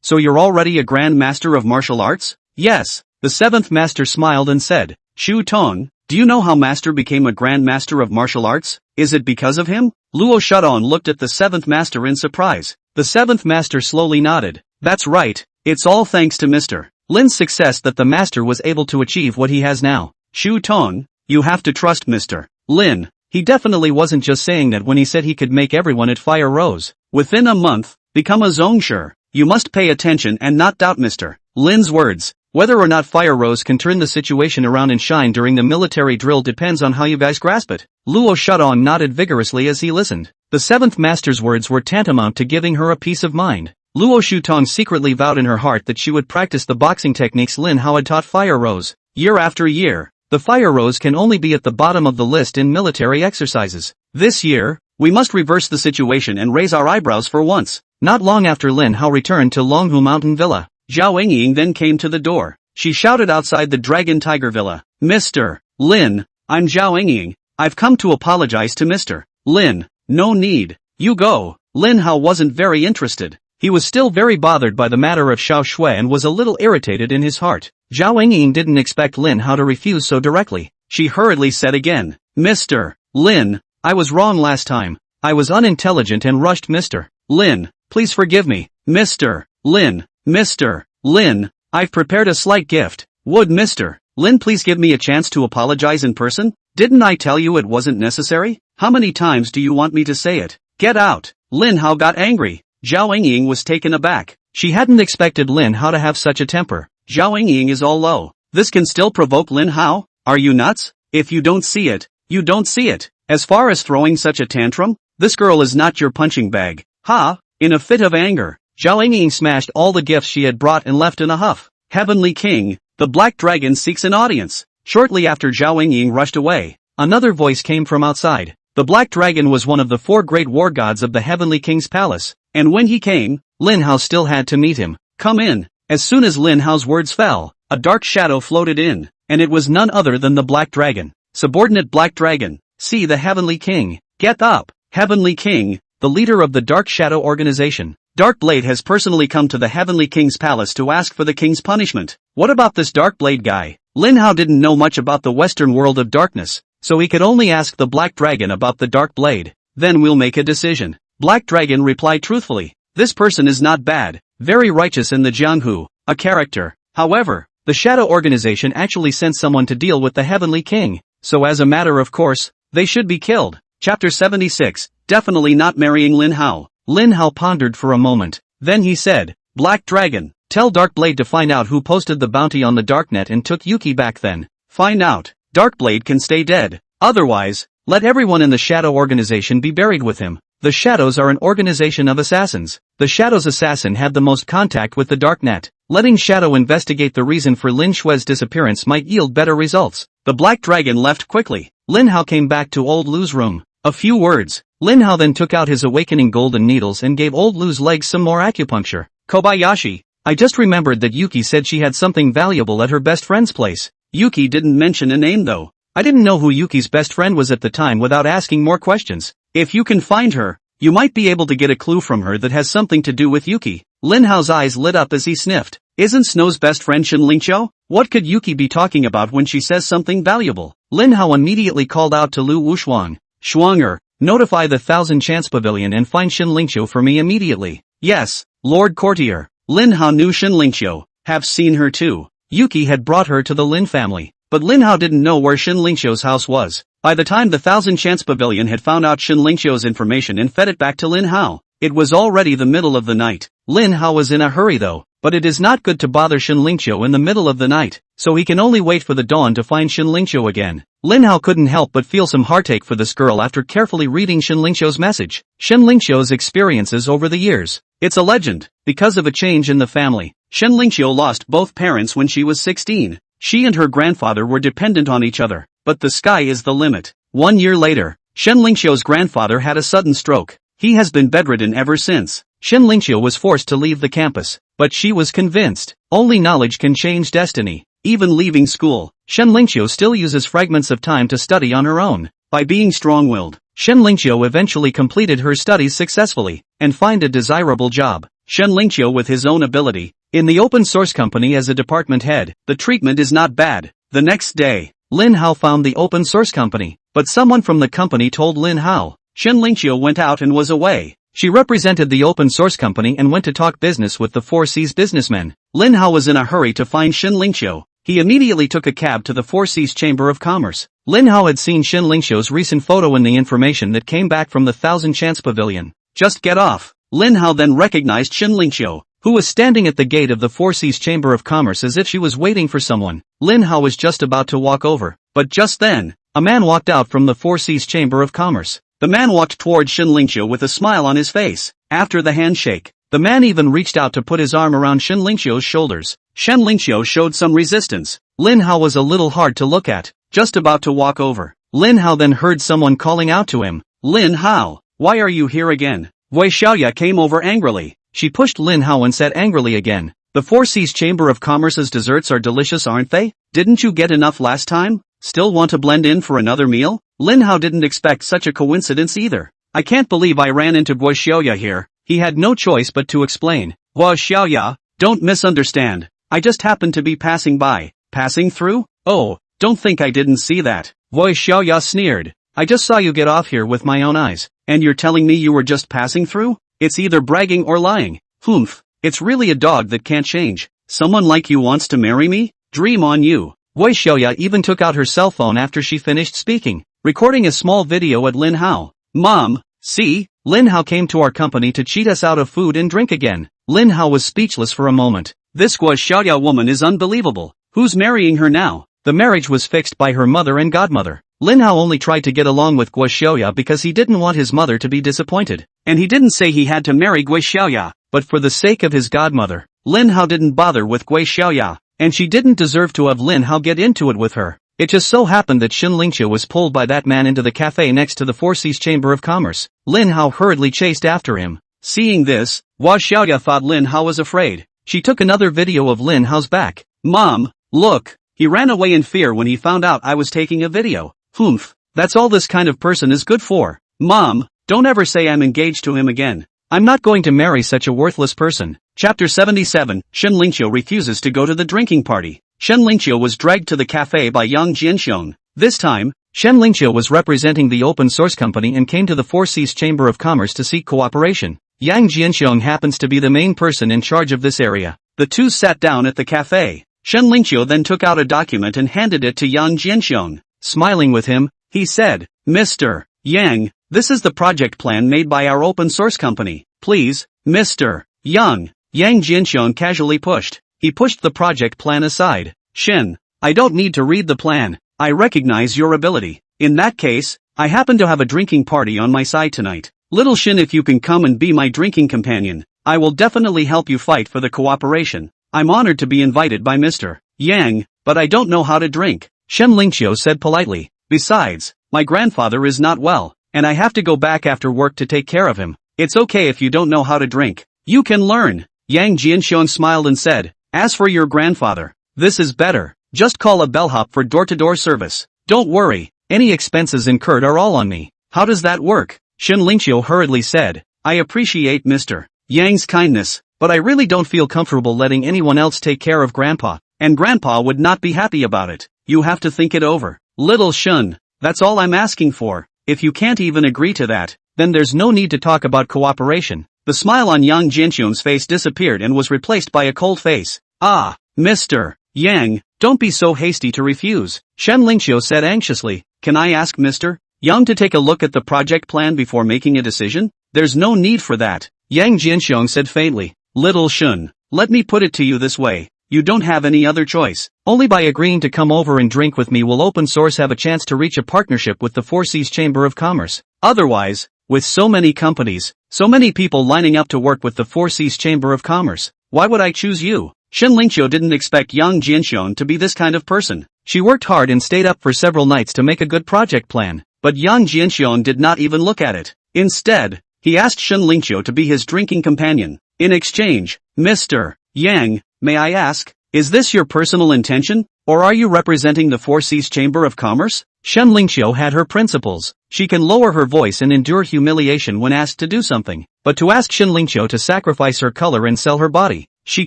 so you're already a grand master of martial arts? Yes. The seventh master smiled and said, Shu Tong, do you know how master became a grand master of martial arts? Is it because of him? Luo Shudong looked at the seventh master in surprise. The seventh master slowly nodded. That's right, it's all thanks to Mr. Lin's success that the master was able to achieve what he has now. Shu Tong, you have to trust Mr. Lin. He definitely wasn't just saying that when he said he could make everyone at Fire Rose within a month become a Zongshi. You must pay attention and not doubt Mr. Lin's words. Whether or not Fire Rose can turn the situation around and shine during the military drill depends on how you guys grasp it. Luo Shudong nodded vigorously as he listened. The seventh master's words were tantamount to giving her a peace of mind. Luo Shutong secretly vowed in her heart that she would practice the boxing techniques Lin Hao had taught Fire Rose. Year after year, the Fire Rose can only be at the bottom of the list in military exercises. This year, we must reverse the situation and raise our eyebrows for once. Not long after Lin Hao returned to Longhu Mountain Villa, Zhao Yingying then came to the door. She shouted outside the Dragon Tiger Villa, Mr. Lin, I'm Zhao Yingying. I've come to apologize to Mr. Lin. No need. You go. Lin Hao wasn't very interested. He was still very bothered by the matter of Xiao Shui and was a little irritated in his heart. Zhao Yingying didn't expect Lin Hao to refuse so directly. She hurriedly said again, Mr. Lin, I was wrong last time. I was unintelligent and rushed Mr. Lin. Please forgive me. Mr. Lin. Mr. Lin, I've prepared a slight gift. Would Mr. Lin please give me a chance to apologize in person? Didn't I tell you it wasn't necessary? How many times do you want me to say it? Get out. Lin Hao got angry. Zhao Yingying was taken aback. She hadn't expected Lin Hao to have such a temper. Zhao Yingying is all low. This can still provoke Lin Hao? Are you nuts? If you don't see it, you don't see it. As far as throwing such a tantrum, this girl is not your punching bag. Ha! In a fit of anger, Zhao Yingying smashed all the gifts she had brought and left in a huff. Heavenly King, the Black Dragon seeks an audience. Shortly after Zhao Yingying rushed away, another voice came from outside. The Black Dragon was one of the 4 great war gods of the Heavenly King's palace, and when he came, Lin Hao still had to meet him. Come in. As soon as Lin Hao's words fell, a dark shadow floated in, and it was none other than the Black Dragon. Subordinate Black Dragon, see the Heavenly King. Get up. Heavenly King, the leader of the Dark Shadow organization. Dark Blade has personally come to the Heavenly King's palace to ask for the king's punishment. What about this Dark Blade guy? Lin Hao didn't know much about the western world of darkness, so he could only ask the Black Dragon about the Dark Blade. Then we'll make a decision. Black Dragon replied truthfully. This person is not bad, very righteous in the Jianghu, a character. However, the Shadow organization actually sent someone to deal with the Heavenly King, so as a matter of course, they should be killed. Chapter 76, definitely not marrying Lin Hao. Lin Hao pondered for a moment. Then he said, Black Dragon, tell Dark Blade to find out who posted the bounty on the Darknet and took Yuki back then. Find out. Dark Blade can stay dead. Otherwise, let everyone in the Shadow organization be buried with him. The Shadows are an organization of assassins. The Shadow's assassin had the most contact with the Darknet. Letting Shadow investigate the reason for Lin Shui's disappearance might yield better results. The Black Dragon left quickly. Lin Hao came back to Old Lu's room. A few words. Lin Hao then took out his awakening golden needles and gave Old Lu's legs some more acupuncture. Kobayashi, I just remembered that Yuki said she had something valuable at her best friend's place. Yuki didn't mention a name though. I didn't know who Yuki's best friend was at the time without asking more questions. If you can find her, you might be able to get a clue from her that has something to do with Yuki. Lin Hao's eyes lit up as he sniffed. Isn't Snow's best friend Shin Lingqiu? What could Yuki be talking about when she says something valuable? Lin Hao immediately called out to Lu Wushuang. Shuanger, notify the Thousand Chance Pavilion and find Shin Lingqiu for me immediately. Yes, Lord Courtier. Lin Hao knew Shin Lingqiu. Have seen her too. Yuki had brought her to the Lin family, but Lin Hao didn't know where Shin Lingqiu's house was. By the time the Thousand Chance Pavilion had found out Shin Lingqiu's information and fed it back to Lin Hao, it was already the middle of the night. Lin Hao was in a hurry though, but it is not good to bother Shin Lingqiu in the middle of the night, so he can only wait for the dawn to find Shin Lingqiu again. Lin Hao couldn't help but feel some heartache for this girl after carefully reading Shin Lingqiu's message. Shin Lingqiu's experiences over the years. It's a legend. Because of a change in the family, Shin Lingqiu lost both parents when she was 16. She and her grandfather were dependent on each other, but the sky is the limit. 1 year later, Shin Lingqiu's grandfather had a sudden stroke. He has been bedridden ever since. Shen Lingqiu was forced to leave the campus, but she was convinced. Only knowledge can change destiny. Even leaving school, Shen Lingqiu still uses fragments of time to study on her own. By being strong-willed, Shen Lingqiu eventually completed her studies successfully, and find a desirable job. Shen Lingqiu with his own ability, in the open source company as a department head, the treatment is not bad. The next day, Lin Hao found the open source company, but someone from the company told Lin Hao. Shen Lingqiu went out and was away. She represented the open source company and went to talk business with the 4C's businessmen. Lin Hao was in a hurry to find Shen Lingqiu. He immediately took a cab to the 4C's Chamber of Commerce. Lin Hao had seen Shen Lingqiu's recent photo in the information that came back from the Thousand Chance Pavilion. Just get off. Lin Hao then recognized Shen Lingqiu, who was standing at the gate of the 4C's Chamber of Commerce as if she was waiting for someone. Lin Hao was just about to walk over, but just then, a man walked out from the 4C's Chamber of Commerce. The man walked towards Shen Lingqiu with a smile on his face. After the handshake, the man even reached out to put his arm around Shen Lingqiu's shoulders. Shen Lingqiu showed some resistance. Lin Hao was a little hard to look at, just about to walk over. Lin Hao then heard someone calling out to him. Lin Hao, why are you here again? Wei Xiaoya came over angrily. She pushed Lin Hao and said angrily again. The 4C's Chamber of Commerce's desserts are delicious, aren't they? Didn't you get enough last time? Still want to blend in for another meal? Lin Hao didn't expect such a coincidence either. I can't believe I ran into Guo Xiaoya here. He had no choice but to explain. Guo Xiaoya, don't misunderstand. I just happened to be passing by. Passing through? Oh, don't think I didn't see that. Guo Xiaoya sneered. I just saw you get off here with my own eyes. And you're telling me you were just passing through? It's either bragging or lying. Humph. It's really a dog that can't change. Someone like you wants to marry me? Dream on you. Wei Xiaoya even took out her cell phone after she finished speaking, recording a small video at Lin Hao. Mom, see? Lin Hao came to our company to cheat us out of food and drink again. Lin Hao was speechless for a moment. This Guo Xiaoya woman is unbelievable. Who's marrying her now? The marriage was fixed by her mother and godmother. Lin Hao only tried to get along with Guo Xiaoya because he didn't want his mother to be disappointed. And he didn't say he had to marry Guo Xiaoya, but for the sake of his godmother, Lin Hao didn't bother with Guo Xiaoya, and she didn't deserve to have Lin Hao get into it with her. It just so happened that Shen Lingqiu was pulled by that man into the cafe next to the 4C's Chamber of Commerce. Lin Hao hurriedly chased after him. Seeing this, Guo Xiaoya thought Lin Hao was afraid. She took another video of Lin Hao's back. Mom, look, he ran away in fear when he found out I was taking a video. Humph, that's all this kind of person is good for. Mom, don't ever say I'm engaged to him again. I'm not going to marry such a worthless person. Chapter 77, Shen Lingqiu refuses to go to the drinking party. Shen Lingqiu was dragged to the cafe by Yang Jianxiong. This time, Shen Lingqiu was representing the open source company and came to the 4C's Chamber of Commerce to seek cooperation. Yang Jianxiong happens to be the main person in charge of this area. The two sat down at the cafe. Shen Lingqiu then took out a document and handed it to Yang Jianxiong. Smiling with him, he said, Mr. Yang, this is the project plan made by our open source company. Please, Mr. Yang. Yang Jianxiong casually pushed. He pushed the project plan aside. Shen, I don't need to read the plan. I recognize your ability. In that case, I happen to have a drinking party on my side tonight. Little Shen, if you can come and be my drinking companion, I will definitely help you fight for the cooperation. I'm honored to be invited by Mr. Yang, but I don't know how to drink. Shen Lingqiu said politely. Besides, my grandfather is not well, and I have to go back after work to take care of him. It's okay if you don't know how to drink. You can learn. Yang Jianxiong smiled and said, as for your grandfather, this is better. Just call a bellhop for door-to-door service. Don't worry, any expenses incurred are all on me. How does that work? Shen Lingqiu hurriedly said, I appreciate Mr. Yang's kindness, but I really don't feel comfortable letting anyone else take care of Grandpa, and Grandpa would not be happy about it. You have to think it over. Little Shen, that's all I'm asking for. If you can't even agree to that, then there's no need to talk about cooperation. The smile on Yang Jianxiong's face disappeared and was replaced by a cold face. Ah, Mr. Yang, don't be so hasty to refuse, Shen Lingqiu said anxiously. Can I ask Mr. Yang to take a look at the project plan before making a decision? There's no need for that, Yang Jianxiong said faintly. Little Shen, let me put it to you this way. You don't have any other choice. Only by agreeing to come over and drink with me will open source have a chance to reach a partnership with the 4C's Chamber of Commerce. Otherwise, with so many companies, so many people lining up to work with the 4C's Chamber of Commerce, why would I choose you? Shen Lingqiu didn't expect Yang Jianxiong to be this kind of person. She worked hard and stayed up for several nights to make a good project plan, but Yang Jianxiong did not even look at it. Instead, he asked Shen Lingqiu to be his drinking companion. In exchange, Mr. Yang, may I ask, is this your personal intention, or are you representing the Four Seas Chamber of Commerce? Shen Lingqiu had her principles. She can lower her voice and endure humiliation when asked to do something, but to ask Shen Lingqiu to sacrifice her color and sell her body, she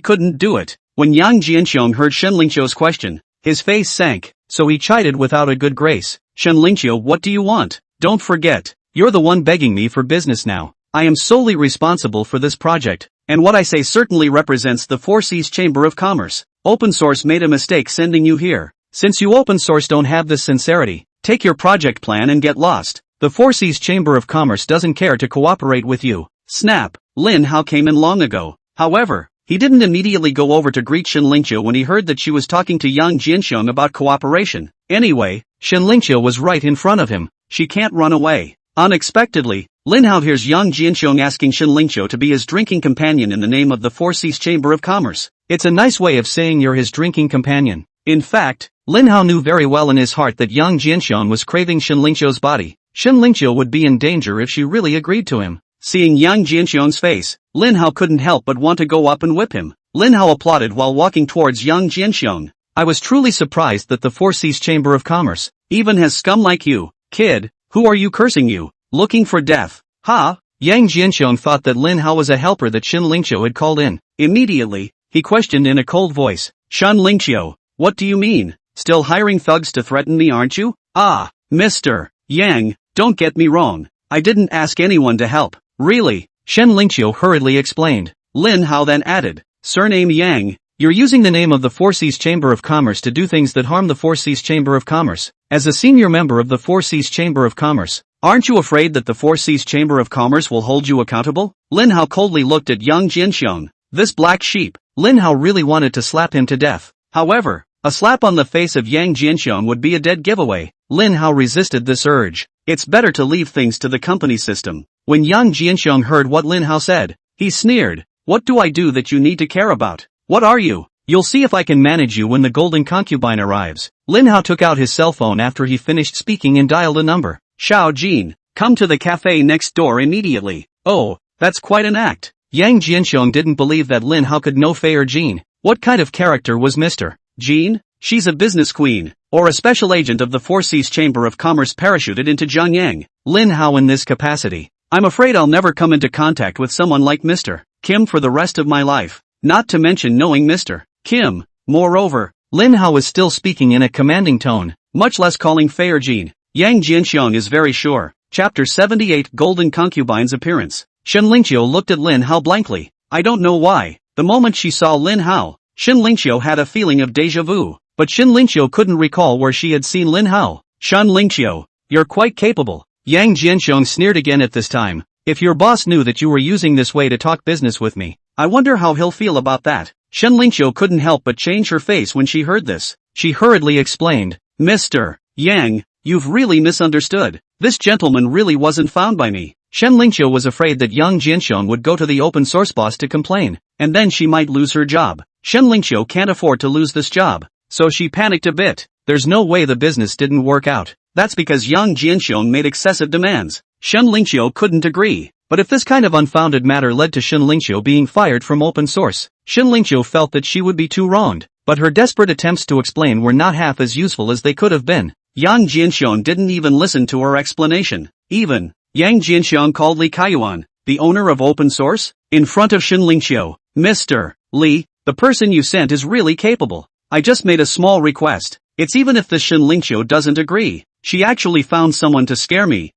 couldn't do it. When Yang Jianxiong heard Shen Lingqiu's question, his face sank, so he chided without a good grace. Shen Lingqiu, what do you want? Don't forget, you're the one begging me for business now. I am solely responsible for this project, and what I say certainly represents the Four Seas Chamber of Commerce. Open source made a mistake sending you here. Since you open source don't have this sincerity, take your project plan and get lost. The Four Seas Chamber of Commerce doesn't care to cooperate with you. Snap. Lin Hao came in long ago. However, he didn't immediately go over to greet Shen Lingqiu when he heard that she was talking to Yang Jianxiong about cooperation. Anyway, Shen Lingqiu was right in front of him. She can't run away. Unexpectedly, Lin Hao hears Yang Jianxiong asking Shen Lingqiu to be his drinking companion in the name of the Four Seas Chamber of Commerce. It's a nice way of saying you're his drinking companion. In fact, Lin Hao knew very well in his heart that Yang Jianxiong was craving Shen Lingqiu's body. Shen Lingqiu would be in danger if she really agreed to him. Seeing Yang Jianxiong's face, Lin Hao couldn't help but want to go up and whip him. Lin Hao applauded while walking towards Yang Jianxiong. I was truly surprised that the Four Seas Chamber of Commerce even has scum like you. Kid, who are you cursing you? Looking for death? Ha? Yang Jianxiong thought that Lin Hao was a helper that Shen Lingqiu had called in. Immediately, he questioned in a cold voice. Shen Lingqiu, what do you mean? Still hiring thugs to threaten me, aren't you? Ah, Mr. Yang, don't get me wrong. I didn't ask anyone to help. Really? Shen Lingqiu hurriedly explained. Lin Hao then added, surname Yang, you're using the name of the Four Seas Chamber of Commerce to do things that harm the Four Seas Chamber of Commerce. As a senior member of the Four Seas Chamber of Commerce, aren't you afraid that the Four Seas Chamber of Commerce will hold you accountable? Lin Hao coldly looked at Yang Jianxiong. This black sheep. Lin Hao really wanted to slap him to death. However, a slap on the face of Yang Jianxiong would be a dead giveaway. Lin Hao resisted this urge. It's better to leave things to the company system. When Yang Jianxiong heard what Lin Hao said, he sneered. What do I do that you need to care about? What are you? You'll see if I can manage you when the golden concubine arrives. Lin Hao took out his cell phone after he finished speaking and dialed a number. Xiao Jin, come to the cafe next door immediately. Oh, that's quite an act. Yang Jianxiong didn't believe that Lin Hao could know Fei or Jean. What kind of character was Mr. Jean? She's a business queen, or a special agent of the Four Seas Chamber of Commerce parachuted into Jiangyang. Lin Hao in this capacity. I'm afraid I'll never come into contact with someone like Mr. Kim for the rest of my life. Not to mention knowing Mr. Kim. Moreover, Lin Hao is still speaking in a commanding tone, much less calling Fei or Jean. Yang Jianxiong is very sure. Chapter 78 Golden Concubine's Appearance. Shen Lingqiu looked at Lin Hao blankly. I don't know why. The moment she saw Lin Hao, Shen Lingqiu had a feeling of déjà vu, but Shen Lingqiu couldn't recall where she had seen Lin Hao. Shen Lingqiu, you're quite capable. Yang Jianxiong sneered again at this time. If your boss knew that you were using this way to talk business with me, I wonder how he'll feel about that. Shen Lingqiu couldn't help but change her face when she heard this. She hurriedly explained, Mr. Yang, you've really misunderstood. This gentleman really wasn't found by me. Shen Lingqiu was afraid that Yang Jianxiong would go to the open source boss to complain, and then she might lose her job. Shen Lingqiu can't afford to lose this job, so she panicked a bit. There's no way the business didn't work out. That's because Yang Jianxiong made excessive demands. Shen Lingqiu couldn't agree. But if this kind of unfounded matter led to Shen Lingqiu being fired from open source, Shen Lingqiu felt that she would be too wronged. But her desperate attempts to explain were not half as useful as they could have been. Yang Jianxiong didn't even listen to her explanation. Even, Yang Jianxiong called Li Kaiyuan, the owner of open source, in front of Shen Lingqiu. Mr. Li, the person you sent is really capable. I just made a small request. It's even if the Shen Lingqiu doesn't agree. She actually found someone to scare me.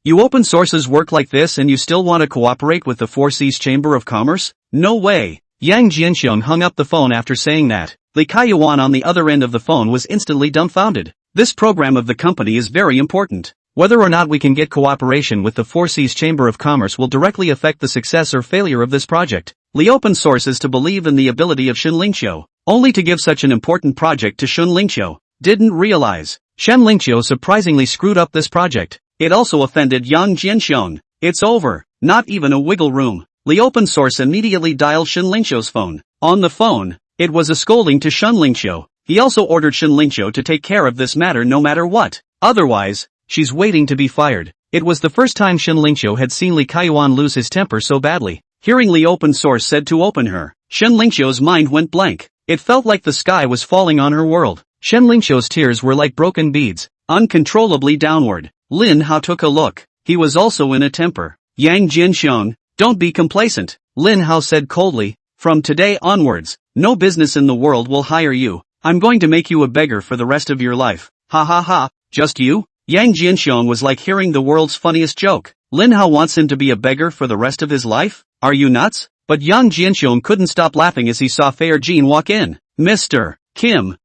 You open sources work like this and you still want to cooperate with the Four Seas Chamber of Commerce? No way. Yang Jianxiong hung up the phone after saying that. Li Kaiyuan on the other end of the phone was instantly dumbfounded. This program of the company is very important. Whether or not we can get cooperation with the Four Seas Chamber of Commerce will directly affect the success or failure of this project. Li open source is to believe in the ability of Shen Lingqiu, only to give such an important project to Shen Lingqiu. Didn't realize. Shen Lingqiu surprisingly screwed up this project. It also offended Yang Jianxiong. It's over. Not even a wiggle room. Li open source immediately dialed Shen Lingqiu's phone. On the phone, it was a scolding to Shen Lingqiu. He also ordered Shen Lingqiu to take care of this matter no matter what. Otherwise, she's waiting to be fired. It was the first time Shen Lingqiu had seen Li Kaiyuan lose his temper so badly. Hearing Li Open Source said to open her, Shen Lingqiu's mind went blank. It felt like the sky was falling on her world. Shen Lingqiu's tears were like broken beads, uncontrollably downward. Lin Hao took a look. He was also in a temper. Yang Jianxiong, don't be complacent, Lin Hao said coldly. From today onwards, no business in the world will hire you. I'm going to make you a beggar for the rest of your life. Ha ha ha, just you? Yang Jianxiong was like hearing the world's funniest joke. Lin Hao wants him to be a beggar for the rest of his life? Are you nuts? But Yang Jianxiong couldn't stop laughing as he saw Fair Jean walk in. Mr. Kim.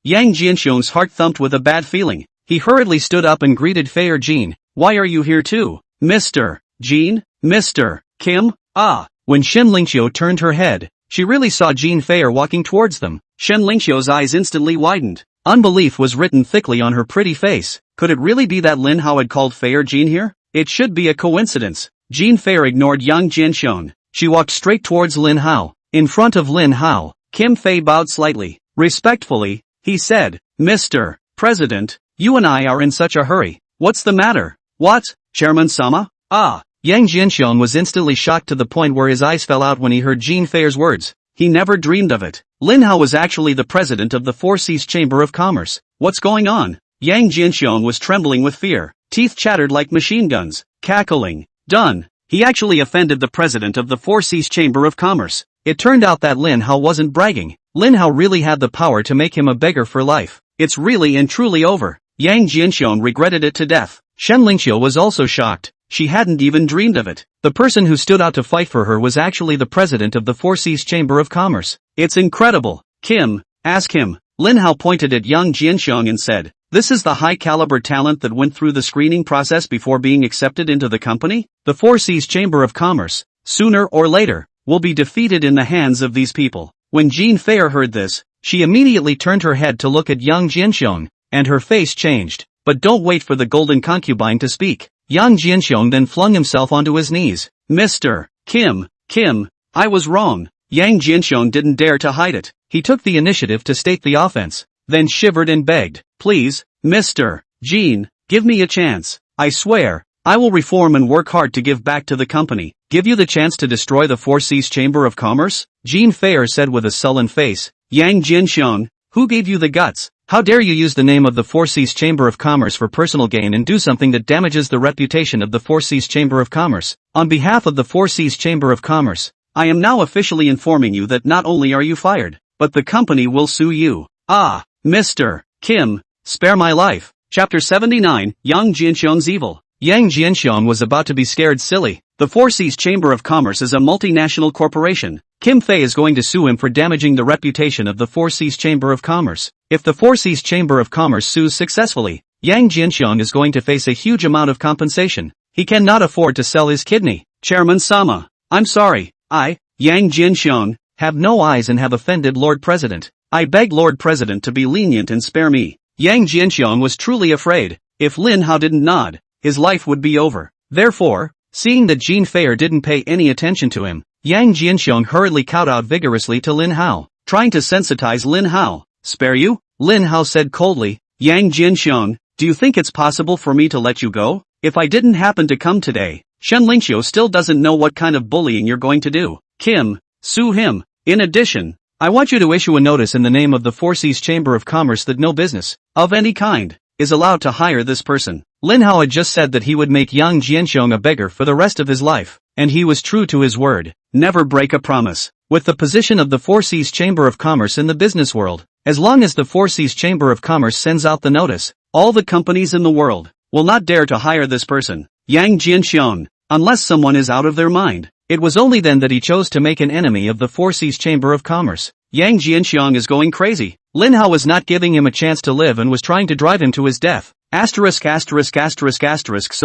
Yang Jianxiong's heart thumped with a bad feeling. He hurriedly stood up and greeted Fair Jean. Why are you here too? Mr. Jean? Mr. Kim? Ah. When Shen Lingqiu turned her head, she really saw Jean Fair walking towards them. Shen Lingqiu's eyes instantly widened. Unbelief was written thickly on her pretty face. Could it really be that Lin Hao had called Fair Jean here? It should be a coincidence. Jean Fair ignored Yang Jianxiong. She walked straight towards Lin Hao. In front of Lin Hao, Kim Fei bowed slightly. Respectfully, he said, Mr. President, you and I are in such a hurry. What's the matter? What? Chairman Sama? Ah. Yang Jianxiong was instantly shocked to the point where his eyes fell out when he heard Jean Fair's words. He never dreamed of it. Lin Hao was actually the president of the Four Seas Chamber of Commerce. What's going on? Yang Jianxiong was trembling with fear. Teeth chattered like machine guns. Cackling. Done. He actually offended the president of the Four Seas Chamber of Commerce. It turned out that Lin Hao wasn't bragging. Lin Hao really had the power to make him a beggar for life. It's really and truly over. Yang Jianxiong regretted it to death. Shen Lingqiu was also shocked. She hadn't even dreamed of it. The person who stood out to fight for her was actually the president of the Four Seas Chamber of Commerce. It's incredible. Kim, ask him. Lin Hao pointed at Yang Jianxiong and said, this is the high-caliber talent that went through the screening process before being accepted into the company? The Four Seas Chamber of Commerce, sooner or later, will be defeated in the hands of these people. When Jean Fair heard this, she immediately turned her head to look at Yang Jianxiong, and her face changed. But don't wait for the golden concubine to speak. Yang Jianxiong then flung himself onto his knees. Mr. Kim, I was wrong. Yang Jianxiong didn't dare to hide it. He took the initiative to state the offense, then shivered and begged, please, Mr. Jean, give me a chance. I swear, I will reform and work hard to give back to the company. Give you the chance to destroy the Four Seas Chamber of Commerce? Jean Fair said with a sullen face. Yang Jianxiong, who gave you the guts? How dare you use the name of the Four Seas Chamber of Commerce for personal gain and do something that damages the reputation of the Four Seas Chamber of Commerce? On behalf of the Four Seas Chamber of Commerce, I am now officially informing you that not only are you fired, but the company will sue you. Ah, Mr. Kim, spare my life. Chapter 79, Yang Jianxiong's Evil. Yang Jianxiong was about to be scared silly. The Four Seas Chamber of Commerce is a multinational corporation. Kim Fei is going to sue him for damaging the reputation of the Four Seas Chamber of Commerce. If the Four Seas Chamber of Commerce sues successfully, Yang Jianxiong is going to face a huge amount of compensation. He cannot afford to sell his kidney. Chairman Sama, I'm sorry. I, Yang Jianxiong, have no eyes and have offended Lord President. I beg Lord President to be lenient and spare me. Yang Jianxiong was truly afraid. If Lin Hao didn't nod, his life would be over. Therefore, seeing that Jean Fair didn't pay any attention to him, Yang Jianxiong hurriedly kowtowed vigorously to Lin Hao, trying to sensitize Lin Hao. Spare you? Lin Hao said coldly. Yang Jianxiong, do you think it's possible for me to let you go? If I didn't happen to come today, Shen Lingqiu still doesn't know what kind of bullying you're going to do. Kim, sue him. In addition, I want you to issue a notice in the name of the Four Seas Chamber of Commerce that no business, of any kind, is allowed to hire this person. Lin Hao had just said that he would make Yang Jianxiong a beggar for the rest of his life, and he was true to his word. Never break a promise. With the position of the Four Seas Chamber of Commerce in the business world, as long as the Four Seas Chamber of Commerce sends out the notice, all the companies in the world will not dare to hire this person, Yang Jianxiong, unless someone is out of their mind. It was only then that he chose to make an enemy of the Four Seas Chamber of Commerce. Yang Jianxiong is going crazy. Lin Hao was not giving him a chance to live and was trying to drive him to his death. So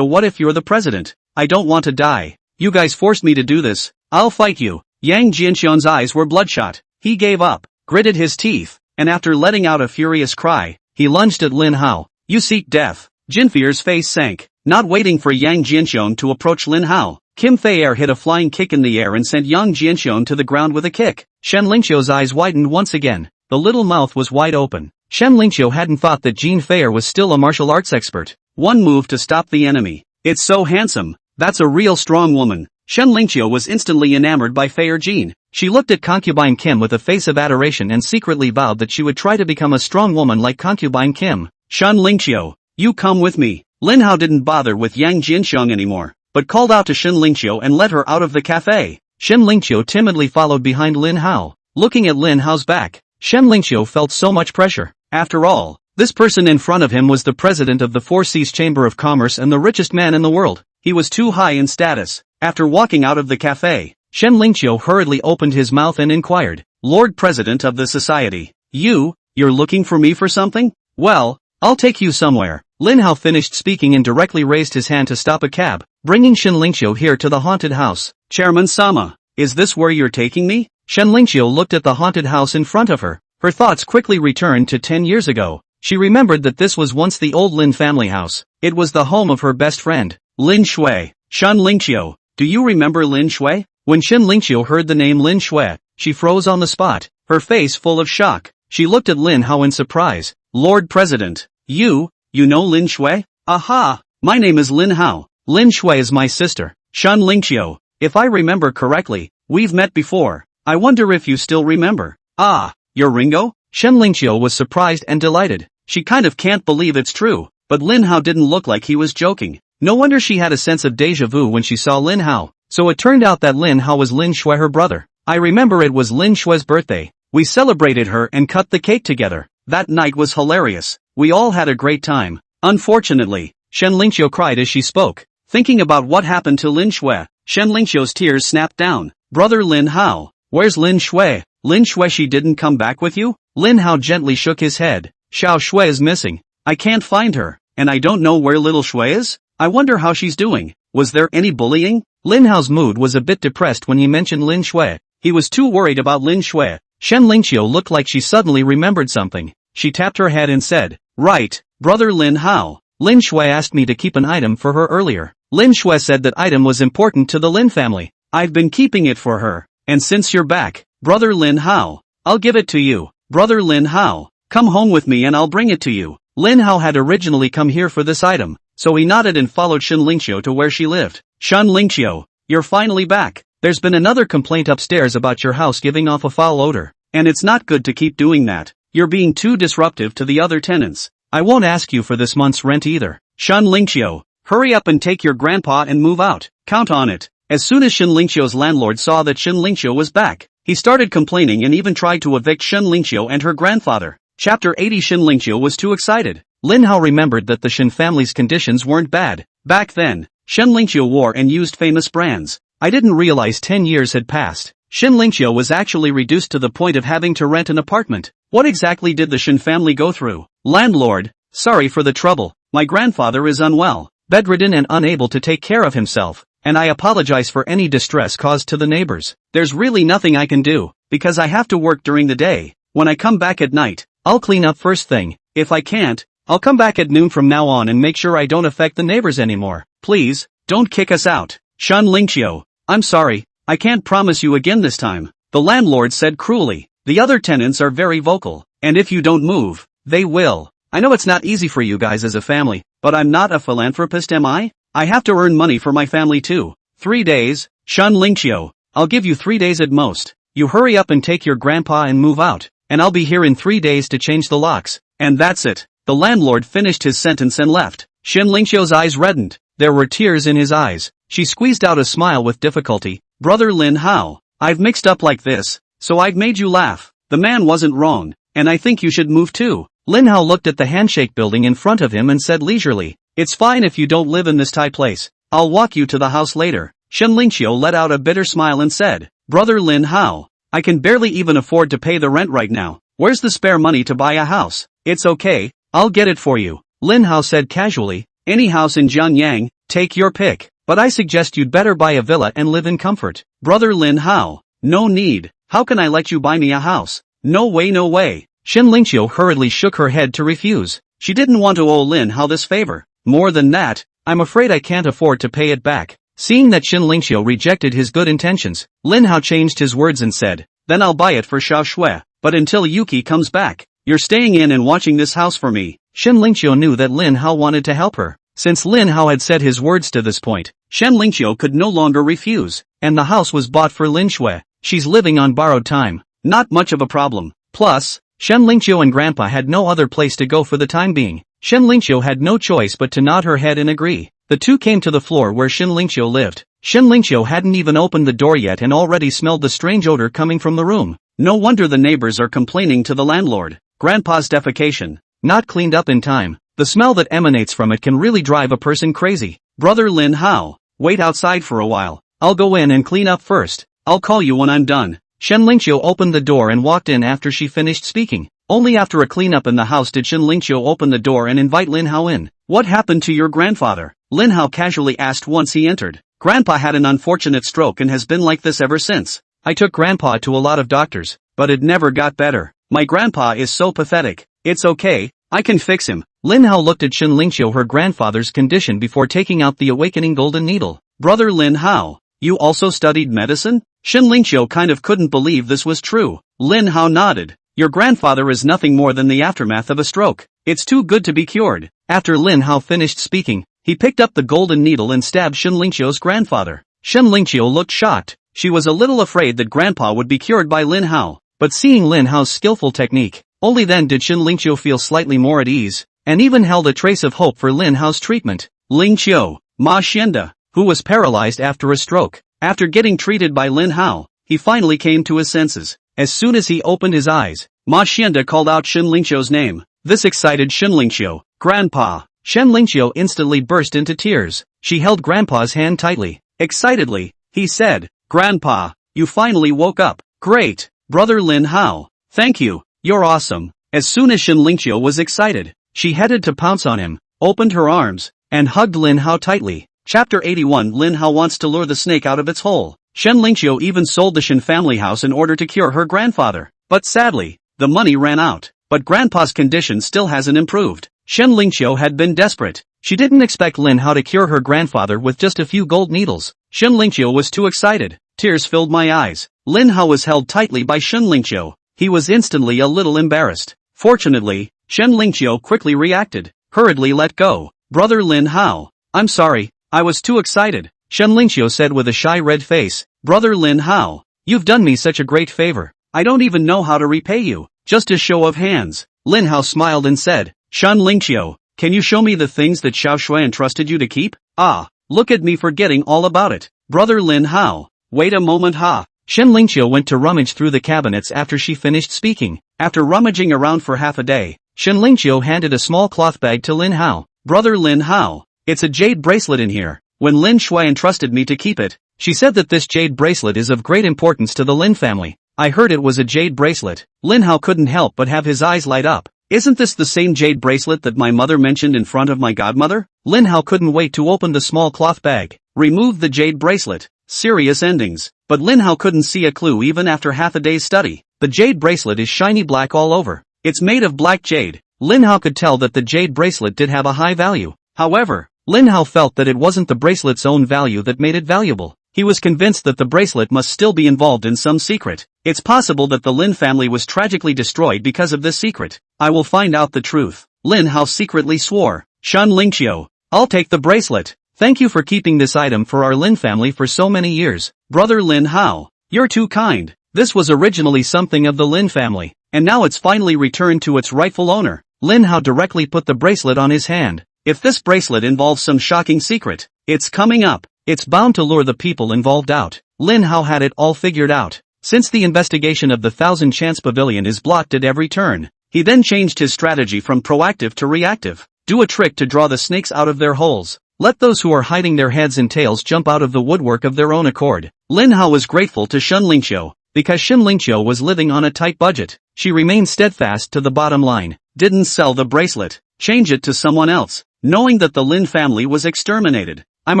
what if you're the president? I don't want to die. You guys forced me to do this. I'll fight you. Yang Jianxiong's eyes were bloodshot. He gave up, gritted his teeth, and after letting out a furious cry, he lunged at Lin Hao. You seek death. Jin Fear's face sank. Not waiting for Yang Jianxiong to approach Lin Hao, Kim Fei hit a flying kick in the air and sent Yang Jianxiong to the ground with a kick. Shen Lingqiu's eyes widened once again. The little mouth was wide open. Shen Lingqiu hadn't thought that Jean Fei was still a martial arts expert. One move to stop the enemy. It's so handsome. That's a real strong woman. Shen Lingqiu was instantly enamored by Fei Jin. She looked at concubine Kim with a face of adoration and secretly vowed that she would try to become a strong woman like concubine Kim. Shen Lingqiu, you come with me. Lin Hao didn't bother with Yang Jianxiang anymore, but called out to Shen Lingqiu and led her out of the cafe. Shen Lingqiu timidly followed behind Lin Hao. Looking at Lin Hao's back, Shen Lingqiu felt so much pressure. After all, this person in front of him was the president of the Four Seas Chamber of Commerce and the richest man in the world. He was too high in status. After walking out of the cafe, Shen Lingqiu hurriedly opened his mouth and inquired, Lord President of the society, you're looking for me for something? Well, I'll take you somewhere. Lin Hao finished speaking and directly raised his hand to stop a cab, bringing Shen Lingqiu here to the haunted house. Chairman Sama, is this where you're taking me? Shen Lingqiu looked at the haunted house in front of her. Her thoughts quickly returned to 10 years ago. She remembered that this was once the old Lin family house. It was the home of her best friend, Lin Shui. Shen Lingqiu, do you remember Lin Shui? When Shen Lingqiu heard the name Lin Shui, she froze on the spot, her face full of shock. She looked at Lin Hao in surprise. Lord President, you know Lin Shui? Aha, my name is Lin Hao. Lin Shui is my sister, Shen Lingqiu. If I remember correctly, we've met before. I wonder if you still remember. Ah, you're Ringo? Shen Lingqiu was surprised and delighted. She kind of can't believe it's true, but Lin Hao didn't look like he was joking. No wonder she had a sense of déjà vu when she saw Lin Hao. So it turned out that Lin Hao was Lin Shui, her brother. I remember it was Lin Shui's birthday. We celebrated her and cut the cake together. That night was hilarious. We all had a great time. Unfortunately, Shen Lingqiu cried as she spoke. Thinking about what happened to Lin Shui, Shen Lingqiu's tears snapped down. Brother Lin Hao, where's Lin Shui? Lin Shui, she didn't come back with you? Lin Hao gently shook his head. Xiao Shui is missing. I can't find her, and I don't know where little Shui is. I wonder how she's doing. Was there any bullying? Lin Hao's mood was a bit depressed when he mentioned Lin Shui. He was too worried about Lin Shui. Shen Lingqiu looked like she suddenly remembered something. She tapped her head and said, right, Brother Lin Hao. Lin Shui asked me to keep an item for her earlier. Lin Shui said that item was important to the Lin family. I've been keeping it for her, and since you're back, Brother Lin Hao, I'll give it to you. Brother Lin Hao, come home with me and I'll bring it to you. Lin Hao had originally come here for this item, so he nodded and followed Shen Lingqiu to where she lived. Shen Lingqiu, you're finally back. There's been another complaint upstairs about your house giving off a foul odor, and it's not good to keep doing that. You're being too disruptive to the other tenants. I won't ask you for this month's rent either. Shen Lingqiu, hurry up and take your grandpa and move out. Count on it. As soon as Shen Lingqiu's landlord saw that Shen Lingqiu was back, he started complaining and even tried to evict Shen Lingqiu and her grandfather. Chapter 80. Shen Lingqiu was too excited. Lin Hao remembered that the Shen family's conditions weren't bad. Back then, Shen Lingqiu wore and used famous brands. I didn't realize 10 years had passed. Shen Lingqiu was actually reduced to the point of having to rent an apartment. What exactly did the Shen family go through? Landlord, sorry for the trouble. My grandfather is unwell, bedridden and unable to take care of himself, and I apologize for any distress caused to the neighbors. There's really nothing I can do, because I have to work during the day. When I come back at night, I'll clean up first thing. If I can't, I'll come back at noon from now on and make sure I don't affect the neighbors anymore. Please, don't kick us out. Shen Lingqiu, I'm sorry, I can't promise you again this time, the landlord said cruelly. The other tenants are very vocal, and if you don't move, they will. I know it's not easy for you guys as a family, but I'm not a philanthropist, am I? I have to earn money for my family too. 3 days, Shen Lingqiu, I'll give you 3 days at most. You hurry up and take your grandpa and move out, and I'll be here in 3 days to change the locks. And that's it. The landlord finished his sentence and left. Shen Lingqiu's eyes reddened. There were tears in his eyes. She squeezed out a smile with difficulty. Brother Lin Hao, I've mixed up like this, so I've made you laugh. The man wasn't wrong, and I think you should move too. Lin Hao looked at the handshake building in front of him and said leisurely, it's fine if you don't live in this Thai place. I'll walk you to the house later. Shen Lingqiu let out a bitter smile and said, Brother Lin Hao, I can barely even afford to pay the rent right now. Where's the spare money to buy a house? It's okay, I'll get it for you. Lin Hao said casually, any house in Jiangyang, take your pick, but I suggest you'd better buy a villa and live in comfort. Brother Lin Hao, no need. How can I let you buy me a house? No way, no way. Shen Lingqiu hurriedly shook her head to refuse. She didn't want to owe Lin Hao this favor. More than that, I'm afraid I can't afford to pay it back. Seeing that Shen Lingqiu rejected his good intentions, Lin Hao changed his words and said, then I'll buy it for Xiao Shui, but until Yuki comes back, you're staying in and watching this house for me. Shen Lingqiu knew that Lin Hao wanted to help her, Since Lin Hao had said his words to this point, Shen Lingqiu could no longer refuse, and the house was bought for Lin Shui. She's living on borrowed time. Not much of a problem. Plus, Shen Lingqiu and Grandpa had no other place to go for the time being. Shen Lingqiu had no choice but to nod her head and agree. The two came to the floor where Shen Lingqiu lived. Shen Lingqiu hadn't even opened the door yet and already smelled the strange odor coming from the room. No wonder the neighbors are complaining to the landlord. Grandpa's defecation. Not cleaned up in time. The smell that emanates from it can really drive a person crazy. Brother Lin Hao, wait outside for a while. I'll go in and clean up first. I'll call you when I'm done. Shen Lingqiu opened the door and walked in after she finished speaking. Only after a cleanup in the house did Shen Lingqiu open the door and invite Lin Hao in. What happened to your grandfather? Lin Hao casually asked once he entered. Grandpa had an unfortunate stroke and has been like this ever since. I took Grandpa to a lot of doctors, but it never got better. My grandpa is so pathetic. It's okay, I can fix him. Lin Hao looked at Shen Lingqiu her grandfather's condition before taking out the awakening golden needle. Brother Lin Hao, you also studied medicine? Shen Lingqiu kind of couldn't believe this was true. Lin Hao nodded. Your grandfather is nothing more than the aftermath of a stroke. It's too good to be cured. After Lin Hao finished speaking, he picked up the golden needle and stabbed Shen Lingqiu's grandfather. Shen Lingqiu looked shocked. She was a little afraid that Grandpa would be cured by Lin Hao, but seeing Lin Hao's skillful technique, only then did Shen Lingqiu feel slightly more at ease, and even held a trace of hope for Lin Hao's treatment. Lingqiu, Ma Xianda, who was paralyzed after a stroke. After getting treated by Lin Hao, he finally came to his senses. As soon as he opened his eyes, Ma Xianda called out Shen Lingqiu's name. This excited Shen Lingqiu. Grandpa. Shen Lingqiu instantly burst into tears. She held Grandpa's hand tightly. Excitedly, he said, Grandpa, you finally woke up. Great, Brother Lin Hao. Thank you, you're awesome. As soon as Shen Lingqiu was excited, she headed to pounce on him, opened her arms, and hugged Lin Hao tightly. Chapter 81 Lin Hao wants to lure the snake out of its hole. Shen Lingqiu even sold the Shen family house in order to cure her grandfather. But sadly, the money ran out. But Grandpa's condition still hasn't improved. Shen Lingqiu had been desperate. She didn't expect Lin Hao to cure her grandfather with just a few gold needles. Shen Lingqiu was too excited. Tears filled my eyes. Lin Hao was held tightly by Shen Lingqiu. He was instantly a little embarrassed. Fortunately, Shen Lingqiu quickly reacted. Hurriedly let go. Brother Lin Hao, I'm sorry, I was too excited. Shen Lingqiu said with a shy red face. Brother Lin Hao, you've done me such a great favor. I don't even know how to repay you. Just a show of hands. Lin Hao smiled and said, Shen Lingqiu, can you show me the things that Xiao Shui entrusted you to keep? Ah, look at me forgetting all about it. Brother Lin Hao, wait a moment ha. Shen Lingqiu went to rummage through the cabinets after she finished speaking. After rummaging around for half a day, Shen Lingqiu handed a small cloth bag to Lin Hao. Brother Lin Hao, it's a jade bracelet in here. When Lin Shui entrusted me to keep it, she said that this jade bracelet is of great importance to the Lin family. I heard it was a jade bracelet. Lin Hao couldn't help but have his eyes light up. Isn't this the same jade bracelet that my mother mentioned in front of my godmother? Lin Hao couldn't wait to open the small cloth bag, remove the jade bracelet. Serious endings. But Lin Hao couldn't see a clue even after half a day's study. The jade bracelet is shiny black all over. It's made of black jade. Lin Hao could tell that the jade bracelet did have a high value. However, Lin Hao felt that it wasn't the bracelet's own value that made it valuable. He was convinced that the bracelet must still be involved in some secret. It's possible that the Lin family was tragically destroyed because of this secret. I will find out the truth. Lin Hao secretly swore. Shen Lingqiu, I'll take the bracelet. Thank you for keeping this item for our Lin family for so many years. Brother Lin Hao, you're too kind. This was originally something of the Lin family, and now it's finally returned to its rightful owner. Lin Hao directly put the bracelet on his hand. If this bracelet involves some shocking secret, it's coming up. It's bound to lure the people involved out. Lin Hao had it all figured out. Since the investigation of the Thousand Chance Pavilion is blocked at every turn, he then changed his strategy from proactive to reactive. Do a trick to draw the snakes out of their holes. Let those who are hiding their heads and tails jump out of the woodwork of their own accord. Lin Hao was grateful to Shen Lingqiu. Because Shen Lingqiu was living on a tight budget, she remained steadfast to the bottom line. Didn't sell the bracelet. Change it to someone else. Knowing that the Lin family was exterminated. I'm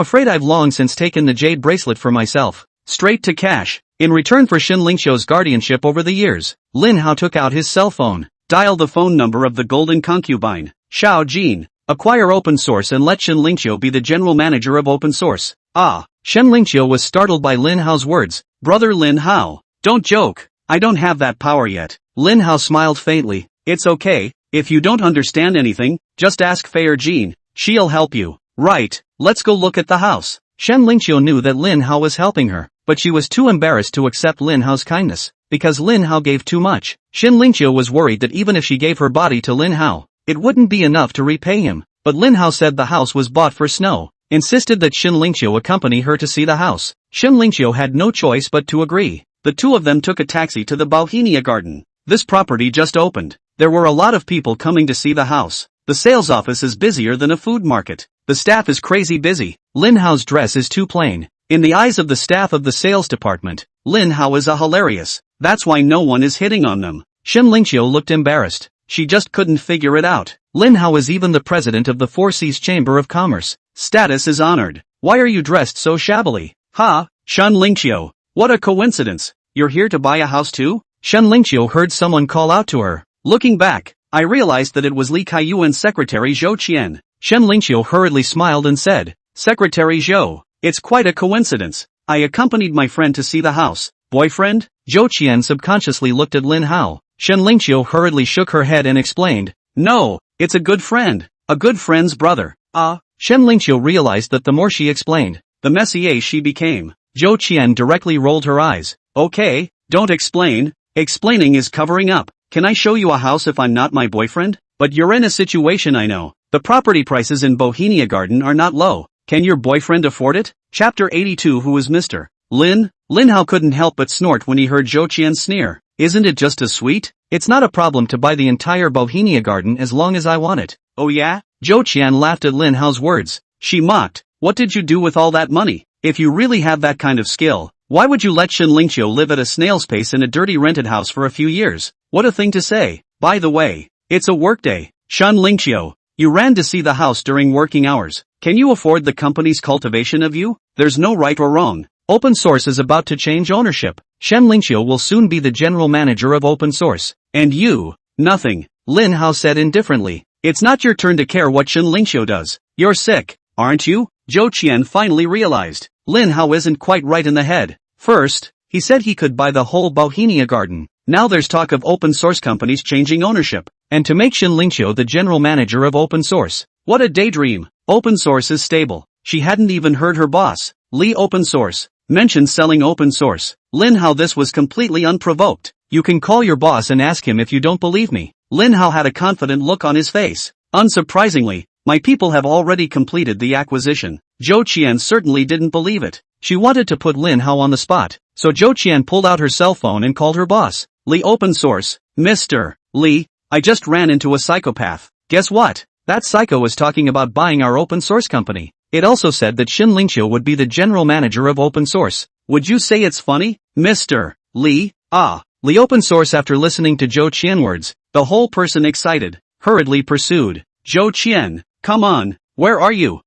afraid I've long since taken the jade bracelet for myself. Straight to cash. In return for Shen Lingqiu's guardianship over the years, Lin Hao took out his cell phone. Dial the phone number of the golden concubine, Xiao Jin. Acquire open source and let Shen Lingqiu be the general manager of open source. Ah, Shen Lingqiu was startled by Lin Hao's words. Brother Lin Hao, don't joke. I don't have that power yet. Lin Hao smiled faintly. It's okay. If you don't understand anything, just ask Fei Jin. She'll help you. Right, let's go look at the house. Shen Lingqiu knew that Lin Hao was helping her, but she was too embarrassed to accept Lin Hao's kindness, because Lin Hao gave too much. Shen Lingqiu was worried that even if she gave her body to Lin Hao, it wouldn't be enough to repay him, but Lin Hao said the house was bought for snow, insisted that Shen Lingqiu accompany her to see the house. Shen Lingqiu had no choice but to agree. The two of them took a taxi to the Bohemia Garden. This property just opened. There were a lot of people coming to see the house. The sales office is busier than a food market. The staff is crazy busy. Lin Hao's dress is too plain. In the eyes of the staff of the sales department, Lin Hao is a hilarious. That's why no one is hitting on them. Shen Lingqiu looked embarrassed. She just couldn't figure it out. Lin Hao is even the president of the Four Seas Chamber of Commerce. Status is honored. Why are you dressed so shabbily? Ha, Shen Lingqiu. What a coincidence. You're here to buy a house too? Shen Lingqiu heard someone call out to her. Looking back, I realized that it was Li Kaiyuan's secretary Zhou Qian. Shen Lingqiu hurriedly smiled and said, Secretary Zhou, it's quite a coincidence. I accompanied my friend to see the house. Boyfriend? Zhou Qian subconsciously looked at Lin Hao. Shen Lingqiu hurriedly shook her head and explained, No, it's a good friend. A good friend's brother. Shen Lingqiu realized that the more she explained, the messier she became. Zhou Qian directly rolled her eyes. Okay, don't explain. Explaining is covering up. Can I show you a house if I'm not my boyfriend? But you're in a situation I know. The property prices in Bohemia Garden are not low. Can your boyfriend afford it? Chapter 82. Who is Mr. Lin? Lin Hao couldn't help but snort when he heard Zhou Qian sneer. Isn't it just as sweet? It's not a problem to buy the entire Bohemia Garden as long as I want it. Oh yeah? Zhou Qian laughed at Lin Hao's words. She mocked. What did you do with all that money? If you really have that kind of skill, why would you let Shen Lingqiu live at a snail's pace in a dirty rented house for a few years? What a thing to say. By the way, it's a workday. Shen Lingqiu, you ran to see the house during working hours. Can you afford the company's cultivation of you? There's no right or wrong. Open Source is about to change ownership. Shen Lingqiu will soon be the general manager of Open Source. And you? Nothing. Lin Hao said indifferently. It's not your turn to care what Shen Lingqiu does. You're sick, aren't you? Zhou Qian finally realized. Lin Hao isn't quite right in the head. First, he said he could buy the whole Bohemia Garden. Now there's talk of open source companies changing ownership, and to make Shen Lingqiu the general manager of Open Source. What a daydream. Open Source is stable. She hadn't even heard her boss, Li Open Source, mention selling Open Source. Lin Hao, this was completely unprovoked. You can call your boss and ask him if you don't believe me. Lin Hao had a confident look on his face. Unsurprisingly, my people have already completed the acquisition. Zhou Qian certainly didn't believe it. She wanted to put Lin Hao on the spot, so Zhou Qian pulled out her cell phone and called her boss. Li Open Source, Mr. Li, I just ran into a psychopath. Guess what? That psycho was talking about buying our open source company. It also said that Shen Lingqiu would be the general manager of Open Source. Would you say it's funny, Mr. Li? Li Open Source, after listening to Zhou Qian words, the whole person excited, hurriedly pursued. Zhou Qian, come on, where are you?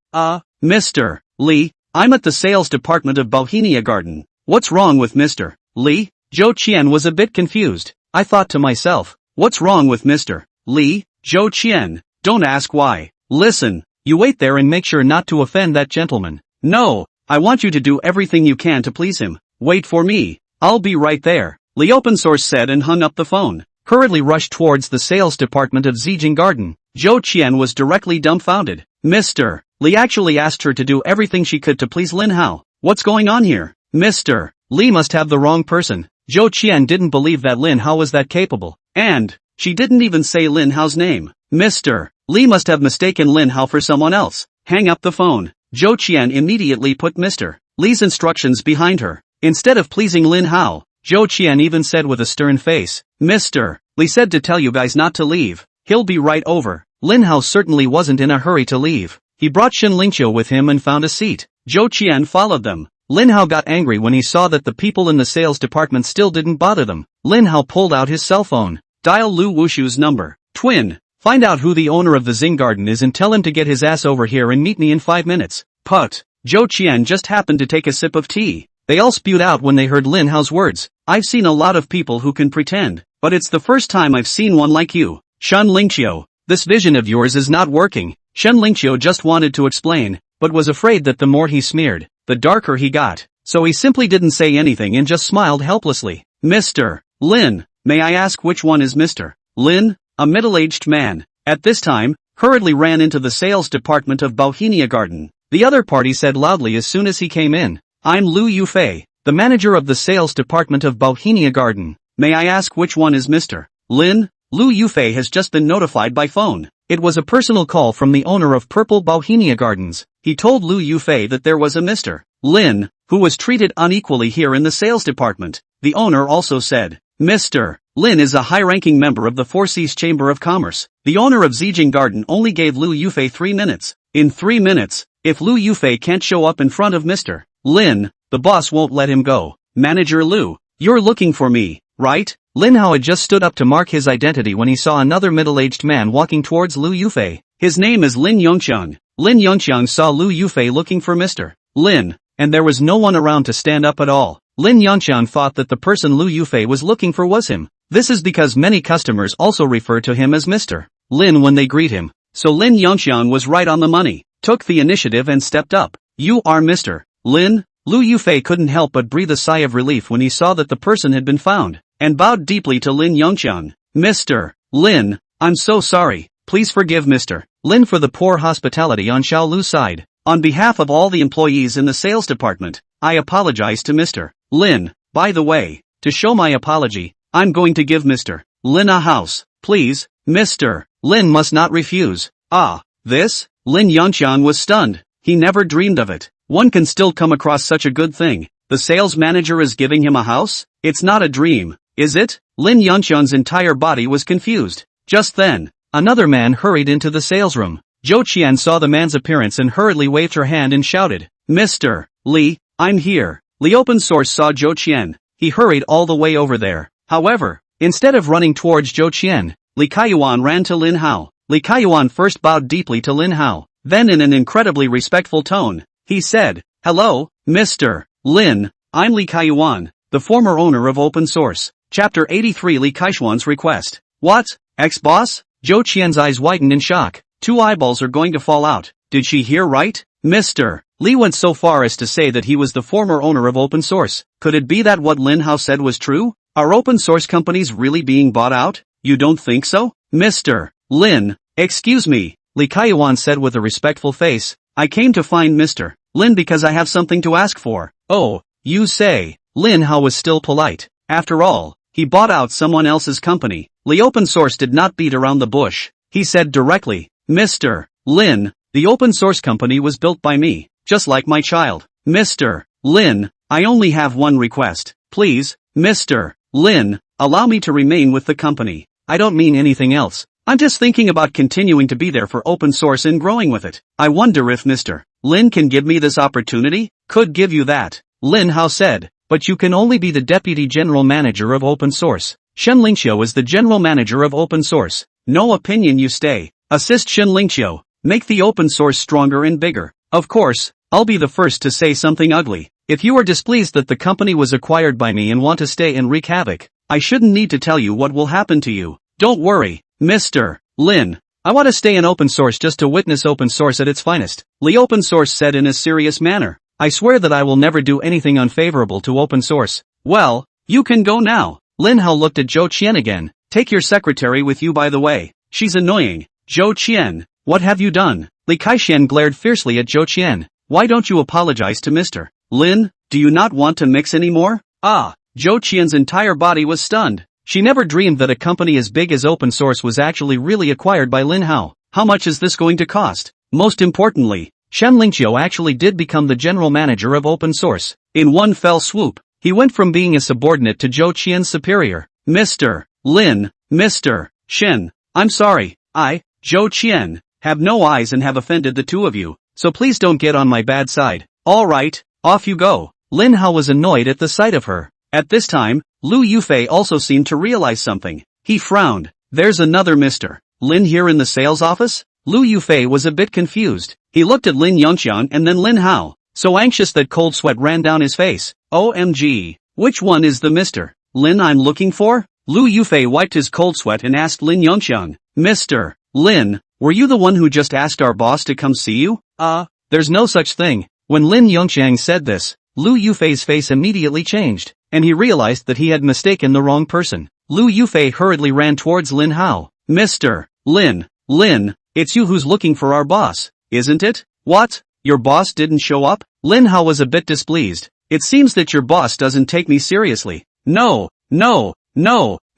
Mr. Li, I'm at the sales department of Bohemia Garden. What's wrong with Mr. Li? Zhou Qian was a bit confused. I thought to myself, what's wrong with Mr. Li? Zhou Qian, don't ask why. Listen, you wait there and make sure not to offend that gentleman. No, I want you to do everything you can to please him. Wait for me. I'll be right there. Li Open Source said and hung up the phone. Hurriedly rushed towards the sales department of Xing Garden. Zhou Qian was directly dumbfounded. Mr. Li actually asked her to do everything she could to please Lin Hao. What's going on here? Mr. Li must have the wrong person. Zhou Qian didn't believe that Lin Hao was that capable. And she didn't even say Lin Hao's name. Mr. Li must have mistaken Lin Hao for someone else. Hang up the phone. Zhou Qian immediately put Mr. Li's instructions behind her. Instead of pleasing Lin Hao, Zhou Qian even said with a stern face, Mr. Li said to tell you guys not to leave. He'll be right over. Lin Hao certainly wasn't in a hurry to leave. He brought Shen Lingqiu with him and found a seat. Zhou Qian followed them. Lin Hao got angry when he saw that the people in the sales department still didn't bother them. Lin Hao pulled out his cell phone. Dial Lu Wushu's number. Twin. Find out who the owner of the Xing Garden is and tell him to get his ass over here and meet me in 5 minutes. Put. Zhou Qian just happened to take a sip of tea. They all spewed out when they heard Lin Hao's words. I've seen a lot of people who can pretend, but it's the first time I've seen one like you. Shen Lingqiu, this vision of yours is not working. Shen Lingqiu just wanted to explain, but was afraid that the more he smeared, the darker he got. So he simply didn't say anything and just smiled helplessly. Mr. Lin, may I ask which one is Mr. Lin? A middle-aged man. At this time, hurriedly ran into the sales department of Bohemia Garden. The other party said loudly as soon as he came in, "I'm Lu Yufei, the manager of the sales department of Bohemia Garden. May I ask which one is Mr. Lin?" Lu Yufei has just been notified by phone. It was a personal call from the owner of Purple Bohemia Gardens. He told Lu Yufei that there was a Mr. Lin, who was treated unequally here in the sales department. The owner also said, "Mr. Lin is a high-ranking member of the Four Seas Chamber of Commerce." The owner of Jiangyang Garden only gave Lu Yufei 3 minutes. In 3 minutes, if Lu Yufei can't show up in front of Mr. Lin, the boss won't let him go. "Manager Lu, you're looking for me, right?" Lin Hao had just stood up to mark his identity when he saw another middle-aged man walking towards Lu Yufei. His name is Lin Yongqiang. Lin Yongqiang saw Lu Yufei looking for Mr. Lin, and there was no one around to stand up at all. Lin Yongqiang thought that the person Lu Yufei was looking for was him. This is because many customers also refer to him as Mr. Lin when they greet him. So Lin Yongqiang was right on the money, took the initiative and stepped up. "You are Mr. Lin?" Lu Yufei couldn't help but breathe a sigh of relief when he saw that the person had been found, and bowed deeply to Lin Yongqiang. "Mr. Lin, I'm so sorry. Please forgive Mr. Lin for the poor hospitality on Xiao Lu's side. On behalf of all the employees in the sales department, I apologize to Mr. Lin. By the way, to show my apology, I'm going to give Mr. Lin a house. Please, Mr. Lin must not refuse." "Ah, this?" Lin Yongqiang was stunned. He never dreamed of it. One can still come across such a good thing. The sales manager is giving him a house? It's not a dream, is it? Lin Yongqiang's entire body was confused. Just then, another man hurried into the sales room. Zhou Qian saw the man's appearance and hurriedly waved her hand and shouted, "Mr. Li, I'm here." Li Open Source saw Zhou Qian. He hurried all the way over there. However, instead of running towards Zhou Qian, Li Kaiyuan ran to Lin Hao. Li Kaiyuan first bowed deeply to Lin Hao. Then in an incredibly respectful tone, he said, "Hello, Mr. Lin, I'm Li Kaiyuan, the former owner of Open Source." Chapter 83 Li Kaiyuan's Request. "What? Ex-boss?" Zhou Qian's eyes widened in shock. 2 eyeballs are going to fall out. Did she hear right? Mr. Li went so far as to say that he was the former owner of Open Source. Could it be that what Lin Hao said was true? Are open source companies really being bought out? You don't think so? Mr. Lin, excuse me, Li Kaiyuan said with a respectful face. "I came to find Mr. Lin because I have something to ask for." "Oh, you say." Lin Hao was still polite. After all, he bought out someone else's company. Li Open Source did not beat around the bush. He said directly, "Mr. Lin, the open source company was built by me, just like my child. Mr. Lin, I only have one request. Please, Mr. Lin, allow me to remain with the company. I don't mean anything else. I'm just thinking about continuing to be there for open source and growing with it. I wonder if Mr. Lin can give me this opportunity." "Could give you that," Lin Hao said, "but you can only be the deputy general manager of open source. Shen Lingqiu is the general manager of open source. No opinion, you stay. Assist Shen Lingqiu. Make the open source stronger and bigger. Of course, I'll be the first to say something ugly. If you are displeased that the company was acquired by me and want to stay and wreak havoc, I shouldn't need to tell you what will happen to you. Don't worry, Mr. Lin. I want to stay in open source just to witness open source at its finest." Li Open Source said in a serious manner. "I swear that I will never do anything unfavorable to open source." "Well, you can go now." Lin Hao looked at Zhou Qian again. "Take your secretary with you, by the way. She's annoying." "Zhou Qian, what have you done?" Li Kaishan glared fiercely at Zhou Qian. "Why don't you apologize to Mr. Lin? Do you not want to mix anymore?" Ah, Zhou Qian's entire body was stunned. She never dreamed that a company as big as Open Source was actually really acquired by Lin Hao. How much is this going to cost? Most importantly, Shen Lingqiu actually did become the general manager of Open Source. In one fell swoop, he went from being a subordinate to Zhou Qian's superior. "Mr. Lin, Mr. Shen, I'm sorry, Zhou Qian, have no eyes and have offended the two of you, so please don't get on my bad side. Alright, off you go." Lin Hao was annoyed at the sight of her. At this time, Lu Yufei also seemed to realize something. He frowned. "There's another Mr. Lin here in the sales office?" Lu Yufei was a bit confused. He looked at Lin Yongqiang and then Lin Hao, so anxious that cold sweat ran down his face. "OMG, which one is the Mr. Lin I'm looking for?" Lu Yufei wiped his cold sweat and asked Lin Yongqiang, "Mr. Lin, were you the one who just asked our boss to come see you?" There's no such thing." When Lin Yongqiang said this, Lu Yufei's face immediately changed, and he realized that he had mistaken the wrong person. Lu Yufei hurriedly ran towards Lin Hao. "Mr. Lin, it's you who's looking for our boss, isn't it? What? Your boss didn't show up? Lin Hao was a bit displeased. It seems that your boss doesn't take me seriously. No,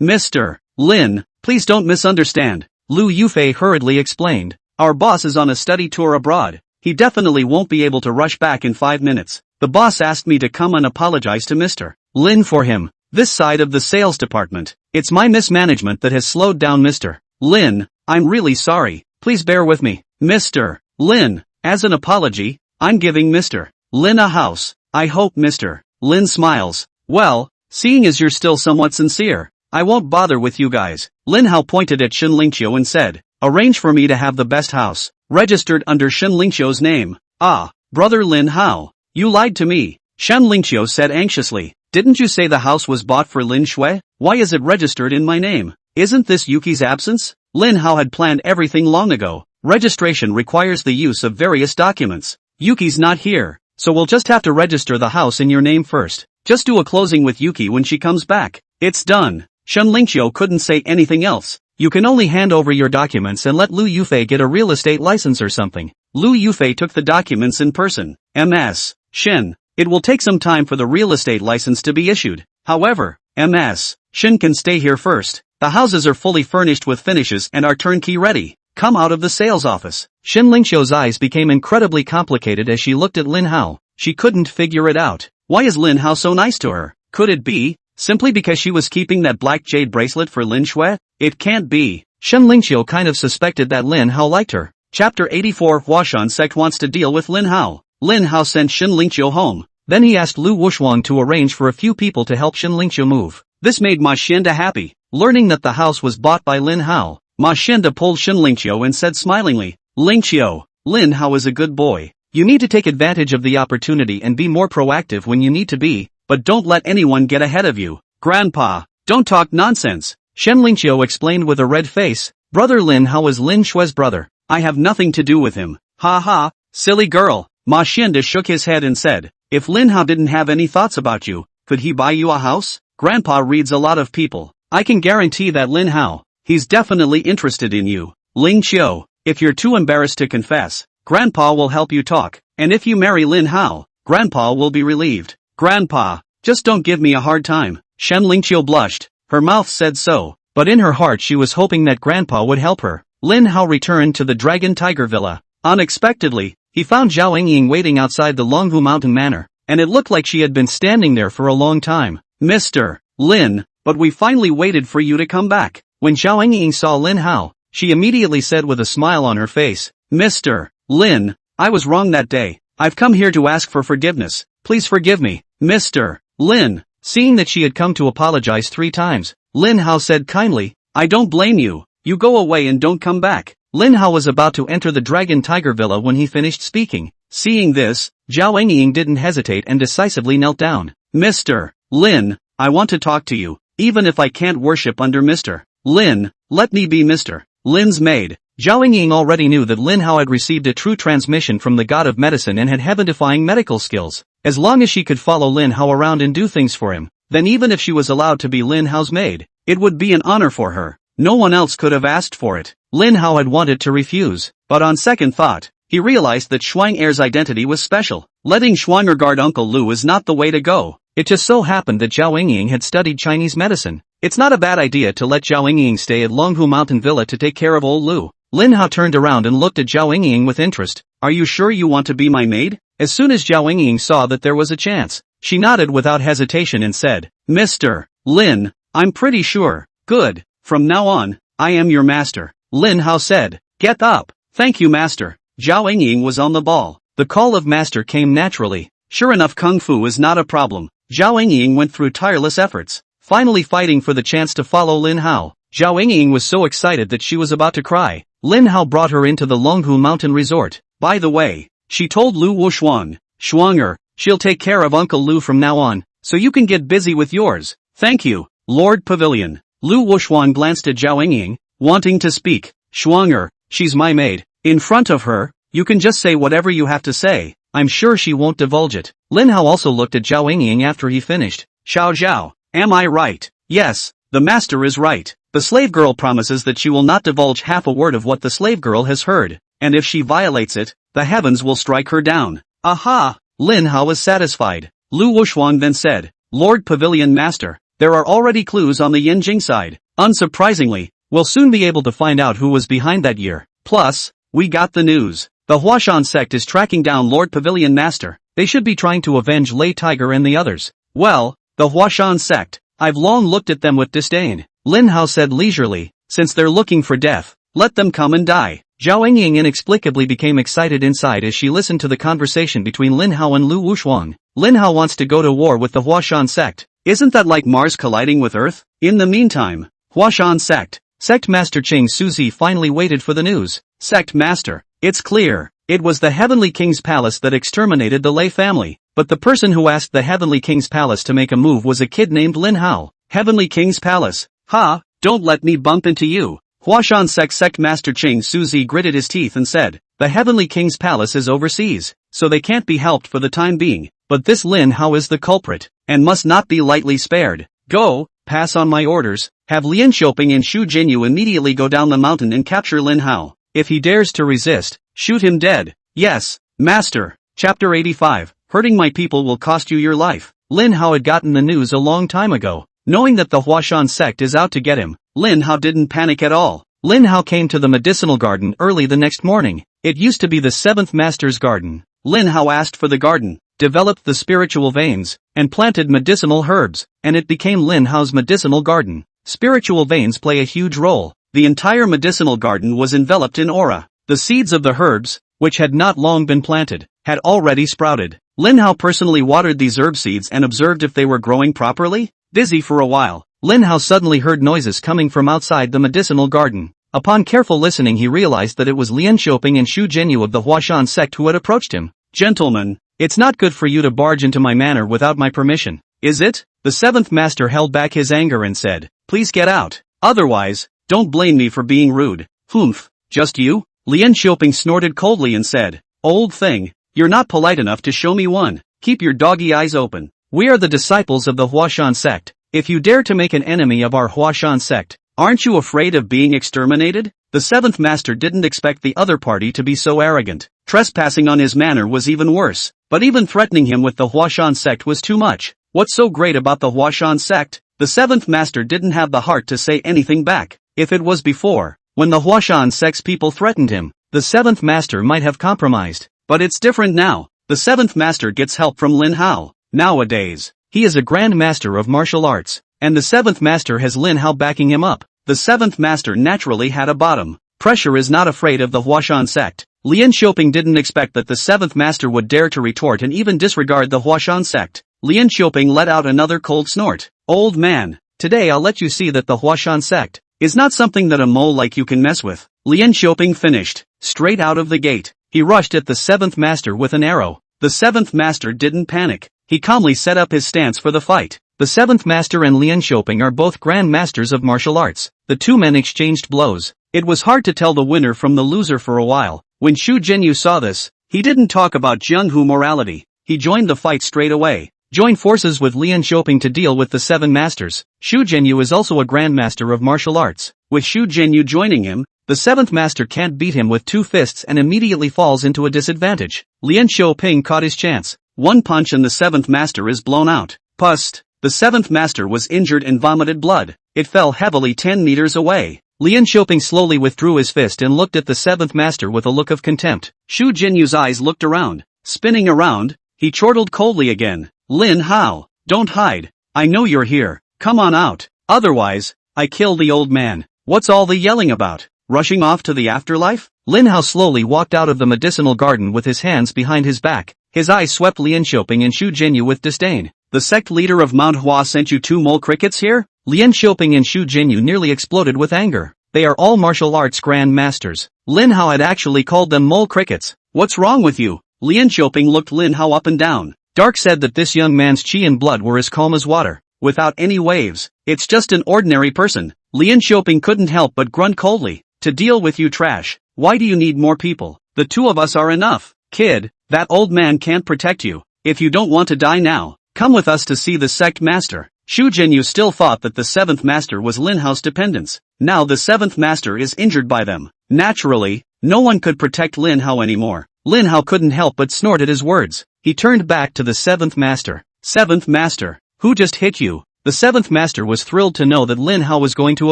Mr. Lin, please don't misunderstand, Lu Yufei hurriedly explained. Our boss is on a study tour abroad. He definitely won't be able to rush back in 5 minutes. The boss asked me to come and apologize to Mr. Lin for him. This side of the sales department. It's my mismanagement that has slowed down Mr. Lin. I'm really sorry. Please bear with me. Mr. Lin, as an apology, I'm giving Mr. Lin a house. I hope Mr. Lin smiles. Well, seeing as you're still somewhat sincere, I won't bother with you guys. Lin Hao pointed at Shen Lingqiu and said, arrange for me to have the best house, registered under Shen Lingqiu's name. Ah, brother Lin Hao, you lied to me, Shen Lingqiu said anxiously. Didn't you say the house was bought for Lin Shui? Why is it registered in my name? Isn't this Yuki's absence? Lin Hao had planned everything long ago. Registration requires the use of various documents. Yuki's not here, so we'll just have to register the house in your name first. Just do a closing with Yuki when she comes back. It's done. Shen Lingqiu couldn't say anything else. You can only hand over your documents and let Lu Yufei get a real estate license or something. Lu Yufei took the documents in person. Ms. Shen, it will take some time for the real estate license to be issued. However, Ms. Shen can stay here first. The houses are fully furnished with finishes and are turnkey ready. Come out of the sales office. Shen Lingqiu's eyes became incredibly complicated as she looked at Lin Hao. She couldn't figure it out. Why is Lin Hao so nice to her? Could it be simply because she was keeping that black jade bracelet for Lin Shui? It can't be. Shen Lingqiu kind of suspected that Lin Hao liked her. Chapter 84 Huashan sect wants to deal with Lin Hao. Lin Hao sent Shen Lingqiu home. Then he asked Lu Wushuang to arrange for a few people to help Shen Lingqiu move. This made Ma Xianda happy. Learning that the house was bought by Lin Hao, Ma Xianda pulled Shen Lingqiu and said smilingly, Lingqiu, Lin Hao is a good boy. You need to take advantage of the opportunity and be more proactive when you need to be, but don't let anyone get ahead of you. Grandpa, don't talk nonsense. Shen Lingqiu explained with a red face. Brother Lin Hao is Lin Shui's brother. I have nothing to do with him. Ha ha, silly girl. Ma Xianda shook his head and said, if Lin Hao didn't have any thoughts about you, could he buy you a house? Grandpa reads a lot of people. I can guarantee that Lin Hao, he's definitely interested in you. Lingqiu, if you're too embarrassed to confess, Grandpa will help you talk, and if you marry Lin Hao, Grandpa will be relieved. Grandpa, just don't give me a hard time. Shen Lingqiu blushed. Her mouth said so, but in her heart she was hoping that Grandpa would help her. Lin Hao returned to the Dragon Tiger Villa. Unexpectedly, he found Zhao Yingying waiting outside the Longhu Mountain Manor, and it looked like she had been standing there for a long time. Mr. Lin, but we finally waited for you to come back. When Zhao Yingying saw Lin Hao, she immediately said with a smile on her face, Mr. Lin, I was wrong that day. I've come here to ask for forgiveness. Please forgive me. Mr. Lin, seeing that she had come to apologize 3 times, Lin Hao said kindly, I don't blame you. You go away and don't come back. Lin Hao was about to enter the Dragon Tiger Villa when he finished speaking. Seeing this, Zhao Yingying didn't hesitate and decisively knelt down. Mr. Lin, I want to talk to you, even if I can't worship under Mr. Lin, let me be Mr. Lin's maid. Zhao Yingying already knew that Lin Hao had received a true transmission from the god of medicine and had heaven-defying medical skills. As long as she could follow Lin Hao around and do things for him, then even if she was allowed to be Lin Hao's maid, it would be an honor for her. No one else could have asked for it. Lin Hao had wanted to refuse, but on second thought, he realized that Shuang Er's identity was special. Letting Shuang guard Uncle Lu was not the way to go. It just so happened that Zhao Yingying had studied Chinese medicine. It's not a bad idea to let Zhao Yingying stay at Longhu Mountain Villa to take care of old Lu. Lin Hao turned around and looked at Zhao Yingying with interest. Are you sure you want to be my maid? As soon as Zhao Yingying saw that there was a chance, she nodded without hesitation and said, Mr. Lin, I'm pretty sure. Good. From now on, I am your master. Lin Hao said. Get up. Thank you, master. Zhao Yingying was on the ball. The call of master came naturally. Sure enough, kung fu is not a problem. Zhao Yingying went through tireless efforts, finally fighting for the chance to follow Lin Hao. Zhao Yingying was so excited that she was about to cry. Lin Hao brought her into the Longhu Mountain Resort. By the way, she told Lu Wushuang, Shuanger, she'll take care of Uncle Lu from now on, so you can get busy with yours. Thank you, Lord Pavilion. Lu Wushuang glanced at Zhao Yingying, wanting to speak. Shuanger, she's my maid. In front of her, you can just say whatever you have to say. I'm sure she won't divulge it. Lin Hao also looked at Zhao Yingying after he finished. Xiao Zhao, am I right? Yes, the master is right. The slave girl promises that she will not divulge half a word of what the slave girl has heard, and if she violates it, the heavens will strike her down. Aha! Lin Hao was satisfied. Lu Wushuang then said, Lord Pavilion Master, there are already clues on the Yinjing side. Unsurprisingly, we'll soon be able to find out who was behind that year. Plus, we got the news. The Huashan sect is tracking down Lord Pavilion Master. They should be trying to avenge Lei Tiger and the others. Well, the Huashan sect, I've long looked at them with disdain. Lin Hao said leisurely, since they're looking for death, let them come and die. Jiangyang inexplicably became excited inside as she listened to the conversation between Lin Hao and Lu Wushuang. Lin Hao wants to go to war with the Huashan sect. Isn't that like Mars colliding with Earth? In the meantime, Huashan sect. Sect Master Qing Suzi finally waited for the news. Sect Master, it's clear. It was the Heavenly King's palace that exterminated the Lei family. But the person who asked the Heavenly King's palace to make a move was a kid named Lin Hao. Heavenly King's palace. Ha, don't let me bump into you. Huashan sect Master Qing Suzi gritted his teeth and said, the Heavenly King's palace is overseas, so they can't be helped for the time being. But this Lin Hao is the culprit, and must not be lightly spared. Go, pass on my orders, have Lian Xiaoping and Xu Jinyu immediately go down the mountain and capture Lin Hao. If he dares to resist, shoot him dead. Yes, Master. Chapter 85, Hurting my people will cost you your life. Lin Hao had gotten the news a long time ago. Knowing that the Huashan sect is out to get him, Lin Hao didn't panic at all. Lin Hao came to the medicinal garden early the next morning. It used to be the 7th Master's garden. Lin Hao asked for the garden, developed the spiritual veins, and planted medicinal herbs, and it became Lin Hao's medicinal garden. Spiritual veins play a huge role. The entire medicinal garden was enveloped in aura. The seeds of the herbs, which had not long been planted, had already sprouted. Lin Hao personally watered these herb seeds and observed if they were growing properly. Busy for a while, Lin Hao suddenly heard noises coming from outside the medicinal garden. Upon careful listening he realized that it was Lian Xiaoping and Xu Jinyu of the Huashan sect who had approached him. Gentlemen, it's not good for you to barge into my manor without my permission, is it? The 7th Master held back his anger and said, please get out. Otherwise, don't blame me for being rude. Humph, just you? Lian Xiaoping snorted coldly and said, old thing, you're not polite enough to show me one. Keep your doggy eyes open. We are the disciples of the Huashan sect. If you dare to make an enemy of our Huashan sect, aren't you afraid of being exterminated? The 7th Master didn't expect the other party to be so arrogant. Trespassing on his manor was even worse, but even threatening him with the Huashan sect was too much. What's so great about the Huashan sect? The 7th Master didn't have the heart to say anything back. If it was before, when the Huashan sect's people threatened him, the 7th Master might have compromised. But it's different now. The 7th Master gets help from Lin Hao. Nowadays, he is a Grand Master of martial arts, and the 7th Master has Lin Hao backing him up. The 7th Master naturally had a bottom. Pressure is not afraid of the Huashan sect. Lian Xiaoping didn't expect that the 7th Master would dare to retort and even disregard the Huashan sect. Lian Xiaoping let out another cold snort. Old man, today I'll let you see that the Huashan sect is not something that a mole like you can mess with. Lian Xiaoping finished. Straight out of the gate, he rushed at the 7th Master with an arrow. The 7th Master didn't panic. He calmly set up his stance for the fight. The 7th Master and Lian Xiaoping are both Grand Masters of martial arts. The two men exchanged blows. It was hard to tell the winner from the loser for a while. When Xu Jinyu saw this, he didn't talk about Jianghu morality. He joined the fight straight away. Joined forces with Lian Xiaoping to deal with the 7 masters. Xu Jinyu is also a Grand Master of martial arts. With Xu Jinyu joining him, the 7th Master can't beat him with 2 fists and immediately falls into a disadvantage. Lian Xiaoping caught his chance. One punch and the 7th Master is blown out. Pust. The 7th Master was injured and vomited blood. It fell heavily 10 meters away. Lian Xiaoping slowly withdrew his fist and looked at the 7th Master with a look of contempt. Xu Jinyu's eyes looked around. Spinning around, he chortled coldly again. Lin Hao, don't hide. I know you're here. Come on out. Otherwise, I kill the old man. What's all the yelling about? Rushing off to the afterlife? Lin Hao slowly walked out of the medicinal garden with his hands behind his back. His eyes swept Lian Xiaoping and Xu Jinyu with disdain. The sect leader of Manhwa sent you 2 mole crickets here? Lian Xiaoping and Xu Jinyu nearly exploded with anger. They are all martial arts Grand Masters. Lin Hao had actually called them mole crickets. What's wrong with you? Lian Xiaoping looked Lin Hao up and down. Dark said that this young man's chi and blood were as calm as water, without any waves. It's just an ordinary person. Lian Xiaoping couldn't help but grunt coldly. To deal with you trash, why do you need more people? The 2 of us are enough. Kid, that old man can't protect you. If you don't want to die now, come with us to see the sect master. Xu Jinyu still thought that the seventh master was Lin Hao's dependents. Now the seventh master is injured by them. Naturally, no one could protect Lin Hao anymore. Lin Hao couldn't help but snort at his words. He turned back to the seventh master. Seventh master, who just hit you? The seventh master was thrilled to know that Lin Hao was going to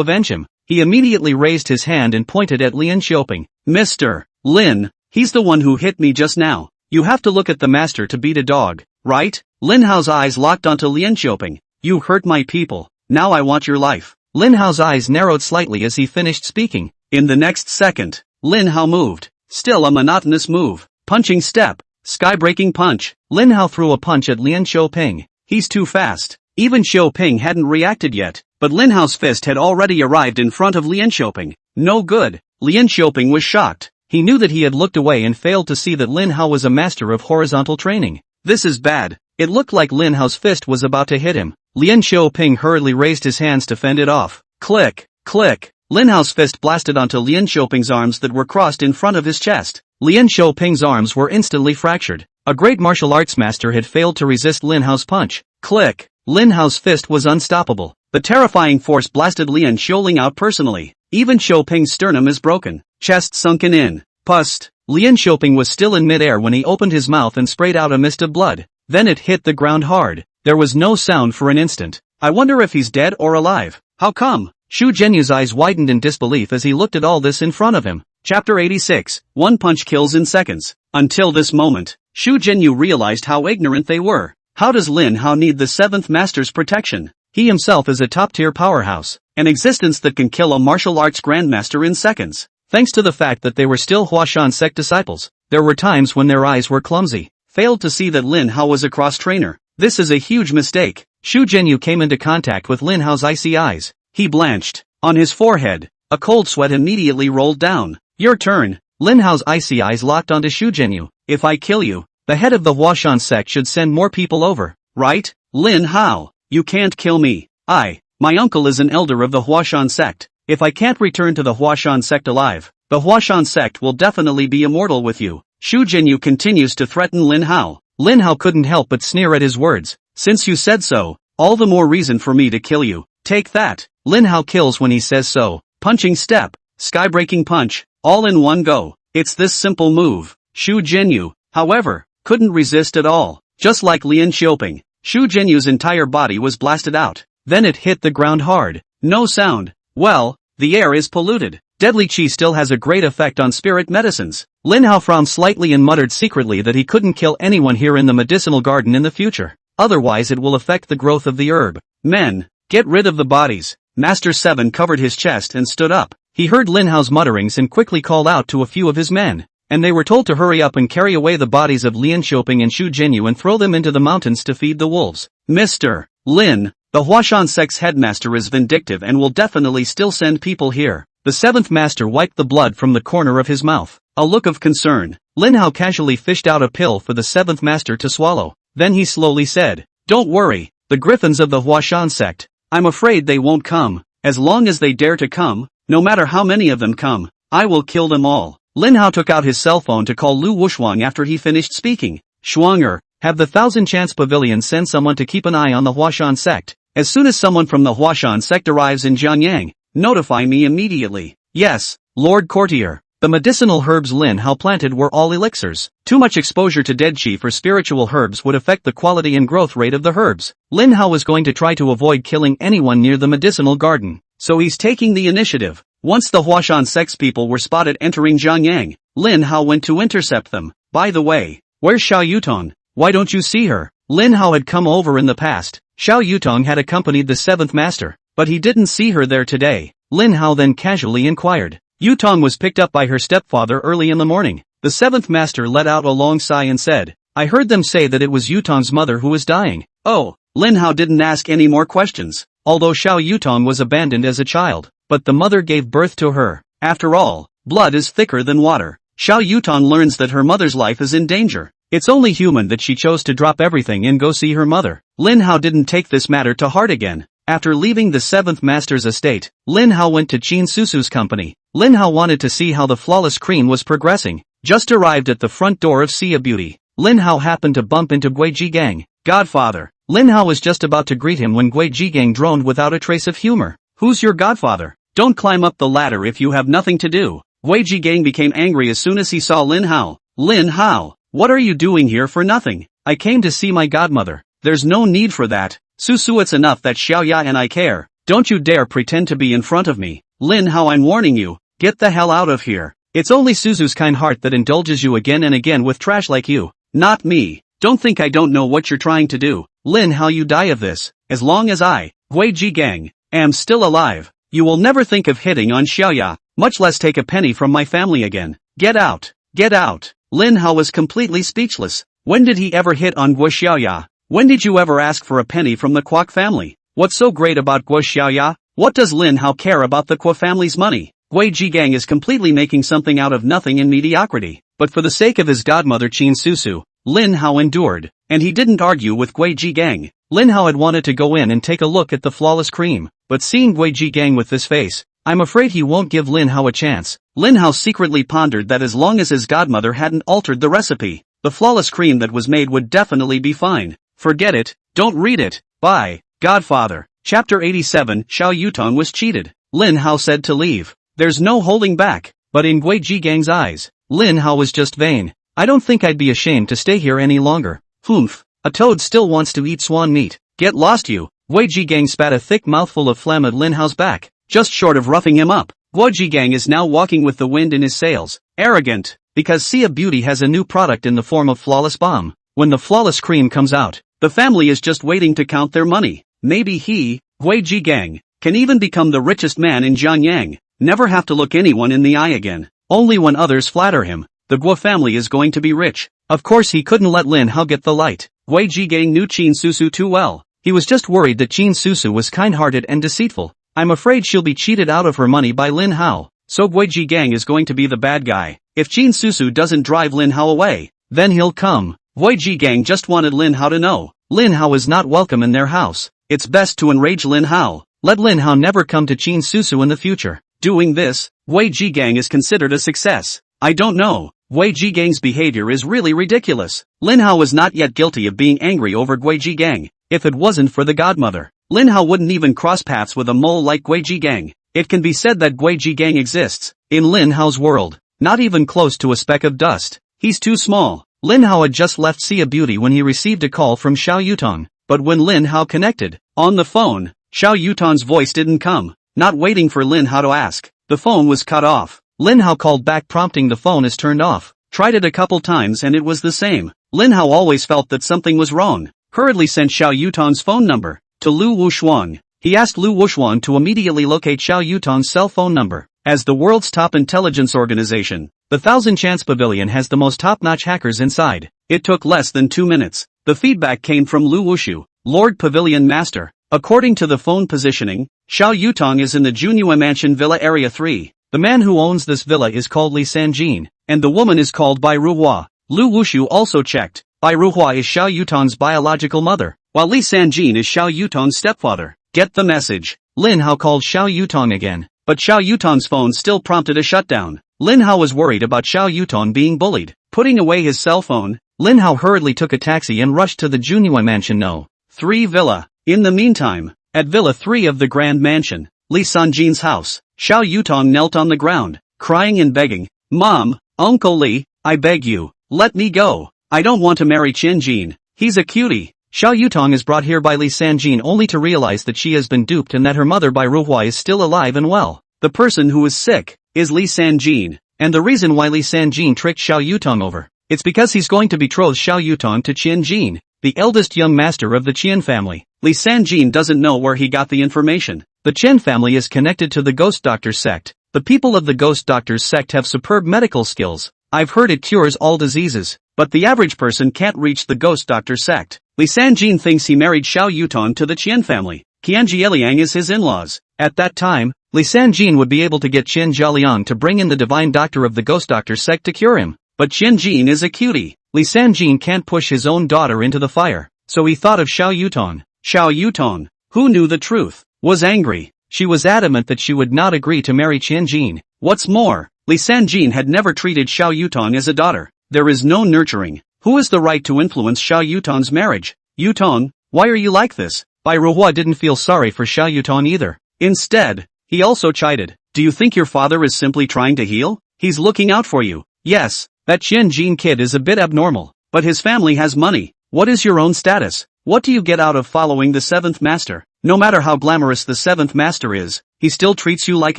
avenge him. He immediately raised his hand and pointed at Lin Xiaoping. Mr. Lin, he's the one who hit me just now. You have to look at the master to beat a dog, right? Lin Hao's eyes locked onto Lin Xiaoping. You hurt my people. Now I want your life. Lin Hao's eyes narrowed slightly as he finished speaking. In the next second, Lin Hao moved. Still a monotonous move. Punching step. Sky-breaking punch. Lin Hao threw a punch at Lin Xiaoping. He's too fast. Even Xiaoping hadn't reacted yet, but Lin Hao's fist had already arrived in front of Lin Xiaoping. No good. Lin Xiaoping was shocked. He knew that he had looked away and failed to see that Lin Hao was a master of horizontal training. This is bad. It looked like Lin Hao's fist was about to hit him. Lin Xiaoping hurriedly raised his hands to fend it off. Click, click. Lin Hao's fist blasted onto Lin Xiaoping's arms that were crossed in front of his chest. Lin Xiaoping's arms were instantly fractured. A great martial arts master had failed to resist Lin Hao's punch. Click. Lin Hao's fist was unstoppable. The terrifying force blasted Lin Xiaoping out personally. Even Xiaoping's sternum is broken. Chest sunken in. Pust. Lin Xiaoping was still in midair when he opened his mouth and sprayed out a mist of blood. Then it hit the ground hard. There was no sound for an instant. I wonder if he's dead or alive. How come? Xu Jianyu's eyes widened in disbelief as he looked at all this in front of him. Chapter 86. One punch kills in seconds. Until this moment, Xu Jianyu realized how ignorant they were. How does Lin Hao need the seventh master's protection? He himself is a top-tier powerhouse, an existence that can kill a martial arts grandmaster in seconds. Thanks to the fact that they were still Huashan sect disciples, there were times when their eyes were clumsy, failed to see that Lin Hao was a cross-trainer. This is a huge mistake. Xu Jianyu came into contact with Lin Hao's icy eyes. He blanched. On his forehead, a cold sweat immediately rolled down. Your turn. Lin Hao's icy eyes locked onto Xu Jianyu. If I kill you, the head of the Huashan sect should send more people over, right? Lin Hao, you can't kill me. My uncle is an elder of the Huashan sect. If I can't return to the Huashan sect alive, the Huashan sect will definitely be immortal with you. Xu Jianyu continues to threaten Lin Hao. Lin Hao couldn't help but sneer at his words. Since you said so, all the more reason for me to kill you. Take that. Lin Hao kills when he says so. Punching step. Sky-breaking punch. All in one go. It's this simple move. Xu Jianyu, however, couldn't resist at all. Just like Lin Xiaoping, Xu Jianyu's entire body was blasted out. Then it hit the ground hard. No sound. Well, the air is polluted. Deadly qi still has a great effect on spirit medicines. Lin Hao frowned slightly and muttered secretly that he couldn't kill anyone here in the medicinal garden in the future. Otherwise it will affect the growth of the herb. Men, get rid of the bodies. Master 7 covered his chest and stood up. He heard Lin Hao's mutterings and quickly called out to a few of his men, and they were told to hurry up and carry away the bodies of Lin Xiaoping and Xu Jianyu and throw them into the mountains to feed the wolves. Mr. Lin, the Huashan sect's headmaster is vindictive and will definitely still send people here. The seventh master wiped the blood from the corner of his mouth. A look of concern. Lin Hao casually fished out a pill for the seventh master to swallow. Then he slowly said, Don't worry, the griffins of the Huashan sect. I'm afraid they won't come. As long as they dare to come, no matter how many of them come, I will kill them all. Lin Hao took out his cell phone to call Lu Wushuang after he finished speaking. Shuanger, have the Thousand Chance Pavilion send someone to keep an eye on the Huashan sect. As soon as someone from the Huashan sect arrives in Jiangyang, notify me immediately. Yes, Lord Courtier. The medicinal herbs Lin Hao planted were all elixirs. Too much exposure to dead qi for spiritual herbs would affect the quality and growth rate of the herbs. Lin Hao was going to try to avoid killing anyone near the medicinal garden, so he's taking the initiative. Once the Huashan sect's people were spotted entering Jiangyang, Lin Hao went to intercept them. By the way, where's Xiao Yutong? Why don't you see her? Lin Hao had come over in the past. Xiao Yutong had accompanied the seventh master, but he didn't see her there today. Lin Hao then casually inquired. Yutong was picked up by her stepfather early in the morning. The seventh master let out a long sigh and said, I heard them say that it was Yutong's mother who was dying. Oh, Lin Hao didn't ask any more questions. Although Xiao Yutong was abandoned as a child, but the mother gave birth to her. After all, blood is thicker than water. Xiao Yutong learns that her mother's life is in danger. It's only human that she chose to drop everything and go see her mother. Lin Hao didn't take this matter to heart again. After leaving the seventh master's estate, Lin Hao went to Qin Susu's company. Lin Hao wanted to see how the flawless cream was progressing. Just arrived at the front door of Sia Beauty, Lin Hao happened to bump into Gui Jigang. Godfather. Lin Hao was just about to greet him when Gui Jigang droned without a trace of humor. Who's your godfather? Don't climb up the ladder if you have nothing to do. Gui Jigang became angry as soon as he saw Lin Hao. Lin Hao, what are you doing here for nothing? I came to see my godmother. There's no need for that. Susu, it's enough that Xiaoya and I care. Don't you dare pretend to be in front of me. Lin Hao, I'm warning you. Get the hell out of here. It's only Suzu's kind heart that indulges you again and again with trash like you. Not me. Don't think I don't know what you're trying to do. Lin Hao, you die of this. As long as I, Gui Jigang, am still alive, you will never think of hitting on Xiaoya, much less take a penny from my family again. Get out. Get out. Lin Hao was completely speechless. When did he ever hit on Gui Xiaoya? When did you ever ask for a penny from the Kwok family? What's so great about Gui Xiaoya? What does Lin Hao care about the Kwok family's money? Gui Jigang is completely making something out of nothing in mediocrity. But for the sake of his godmother Qin Susu, Lin Hao endured, and he didn't argue with Gui Jigang. Lin Hao had wanted to go in and take a look at the flawless cream, but seeing Gui Jigang with this face, I'm afraid he won't give Lin Hao a chance. Lin Hao secretly pondered that as long as his godmother hadn't altered the recipe, the flawless cream that was made would definitely be fine. Forget it, don't read it. Bye, Godfather. Chapter 87. Xiao Yutong was cheated. Lin Hao said to leave. There's no holding back, but in Gui Jigang's eyes, Lin Hao was just vain. I don't think I'd be ashamed to stay here any longer. Humph, a toad still wants to eat swan meat. Get lost you. Gui Jigang spat a thick mouthful of phlegm at Lin Hao's back, just short of roughing him up. Gui Jigang is now walking with the wind in his sails. Arrogant, because Sia Beauty has a new product in the form of flawless balm. When the flawless cream comes out, the family is just waiting to count their money. Maybe he, Gui Jigang, can even become the richest man in Jiangyang. Never have to look anyone in the eye again. Only when others flatter him, the Guo family is going to be rich. Of course he couldn't let Lin Hao get the light. Gui Jigang knew Qin Susu too well. He was just worried that Qin Susu was kind-hearted and deceitful. I'm afraid she'll be cheated out of her money by Lin Hao. So Gui Jigang is going to be the bad guy. If Qin Susu doesn't drive Lin Hao away, then he'll come. Gui Jigang just wanted Lin Hao to know. Lin Hao is not welcome in their house. It's best to enrage Lin Hao. Let Lin Hao never come to Qin Susu in the future. Doing this, Gui Jigang is considered a success. I don't know. Gui Jigang's behavior is really ridiculous. Lin Hao was not yet guilty of being angry over Gui Jigang. If it wasn't for the godmother, Lin Hao wouldn't even cross paths with a mole like Gui Jigang. It can be said that Gui Jigang exists, in Lin Hao's world, not even close to a speck of dust. He's too small. Lin Hao had just left Sia Beauty when he received a call from Xiao Yutong, but when Lin Hao connected, on the phone, Xiao Yutong's voice didn't come. Not waiting for Lin Hao to ask, the phone was cut off. Lin Hao called back prompting the phone is turned off. Tried it a couple times and it was the same. Lin Hao always felt that something was wrong. Hurriedly sent Xiao Yutong's phone number to Lu Wushuang. He asked Lu Wushuang to immediately locate Xiao Yutong's cell phone number. As the world's top intelligence organization, the Thousand Chance Pavilion has the most top-notch hackers inside. It took less than 2 minutes. The feedback came from Lu Wushu, Lord Pavilion Master. According to the phone positioning, Xiao Yutong is in the Junhua Mansion Villa Area 3. The man who owns this villa is called Li Sanjin, and the woman is called Bai Ruhua. Lu Wushu also checked. Bai Ruhua is Xiao Yutong's biological mother, while Li Sanjin is Xiao Yutong's stepfather. Get the message. Lin Hao called Xiao Yutong again, but Xiao Yutong's phone still prompted a shutdown. Lin Hao was worried about Xiao Yutong being bullied. Putting away his cell phone, Lin Hao hurriedly took a taxi and rushed to the Junhua Mansion No. 3 villa. In the meantime, at Villa 3 of the Grand Mansion, Li Sanjin's house, Xiao Yutong knelt on the ground, crying and begging, "Mom, Uncle Li, I beg you, let me go. I don't want to marry Qin Jin. He's a cutie." Xiao Yutong is brought here by Li Sanjin only to realize that she has been duped and that her mother Bai Ruhua is still alive and well. The person who is sick is Li Sanjin, and the reason why Li Sanjin tricked Xiao Yutong over, it's because he's going to betroth Xiao Yutong to Qin Jin, the eldest young master of the Qian family. Li Sanjin doesn't know where he got the information. The Chen family is connected to the Ghost Doctors sect. The people of the Ghost Doctors sect have superb medical skills. I've heard it cures all diseases, but the average person can't reach the Ghost Doctors sect. Li Sanjin thinks he married Xiao Yutong to the Qian family. Qian Jieliang is his in-laws. At that time, Li Sanjin would be able to get Qian Jieliang to bring in the divine doctor of the Ghost Doctors sect to cure him. But Qian Jin is a cutie. Li Sanjin can't push his own daughter into the fire, so he thought of Xiao Yutong. Xiao Yutong, who knew the truth, was angry. She was adamant that she would not agree to marry Qian Jin. What's more, Li Sanjin had never treated Xiao Yutong as a daughter. There is no nurturing. Who has the right to influence Xiao Yutong's marriage? Yutong, why are you like this? Bai Ruhua didn't feel sorry for Xiao Yutong either. Instead, he also chided. Do you think your father is simply trying to heal? He's looking out for you. Yes, that Jiangyang kid is a bit abnormal, but his family has money. What is your own status? What do you get out of following the seventh master? No matter how glamorous the seventh master is, he still treats you like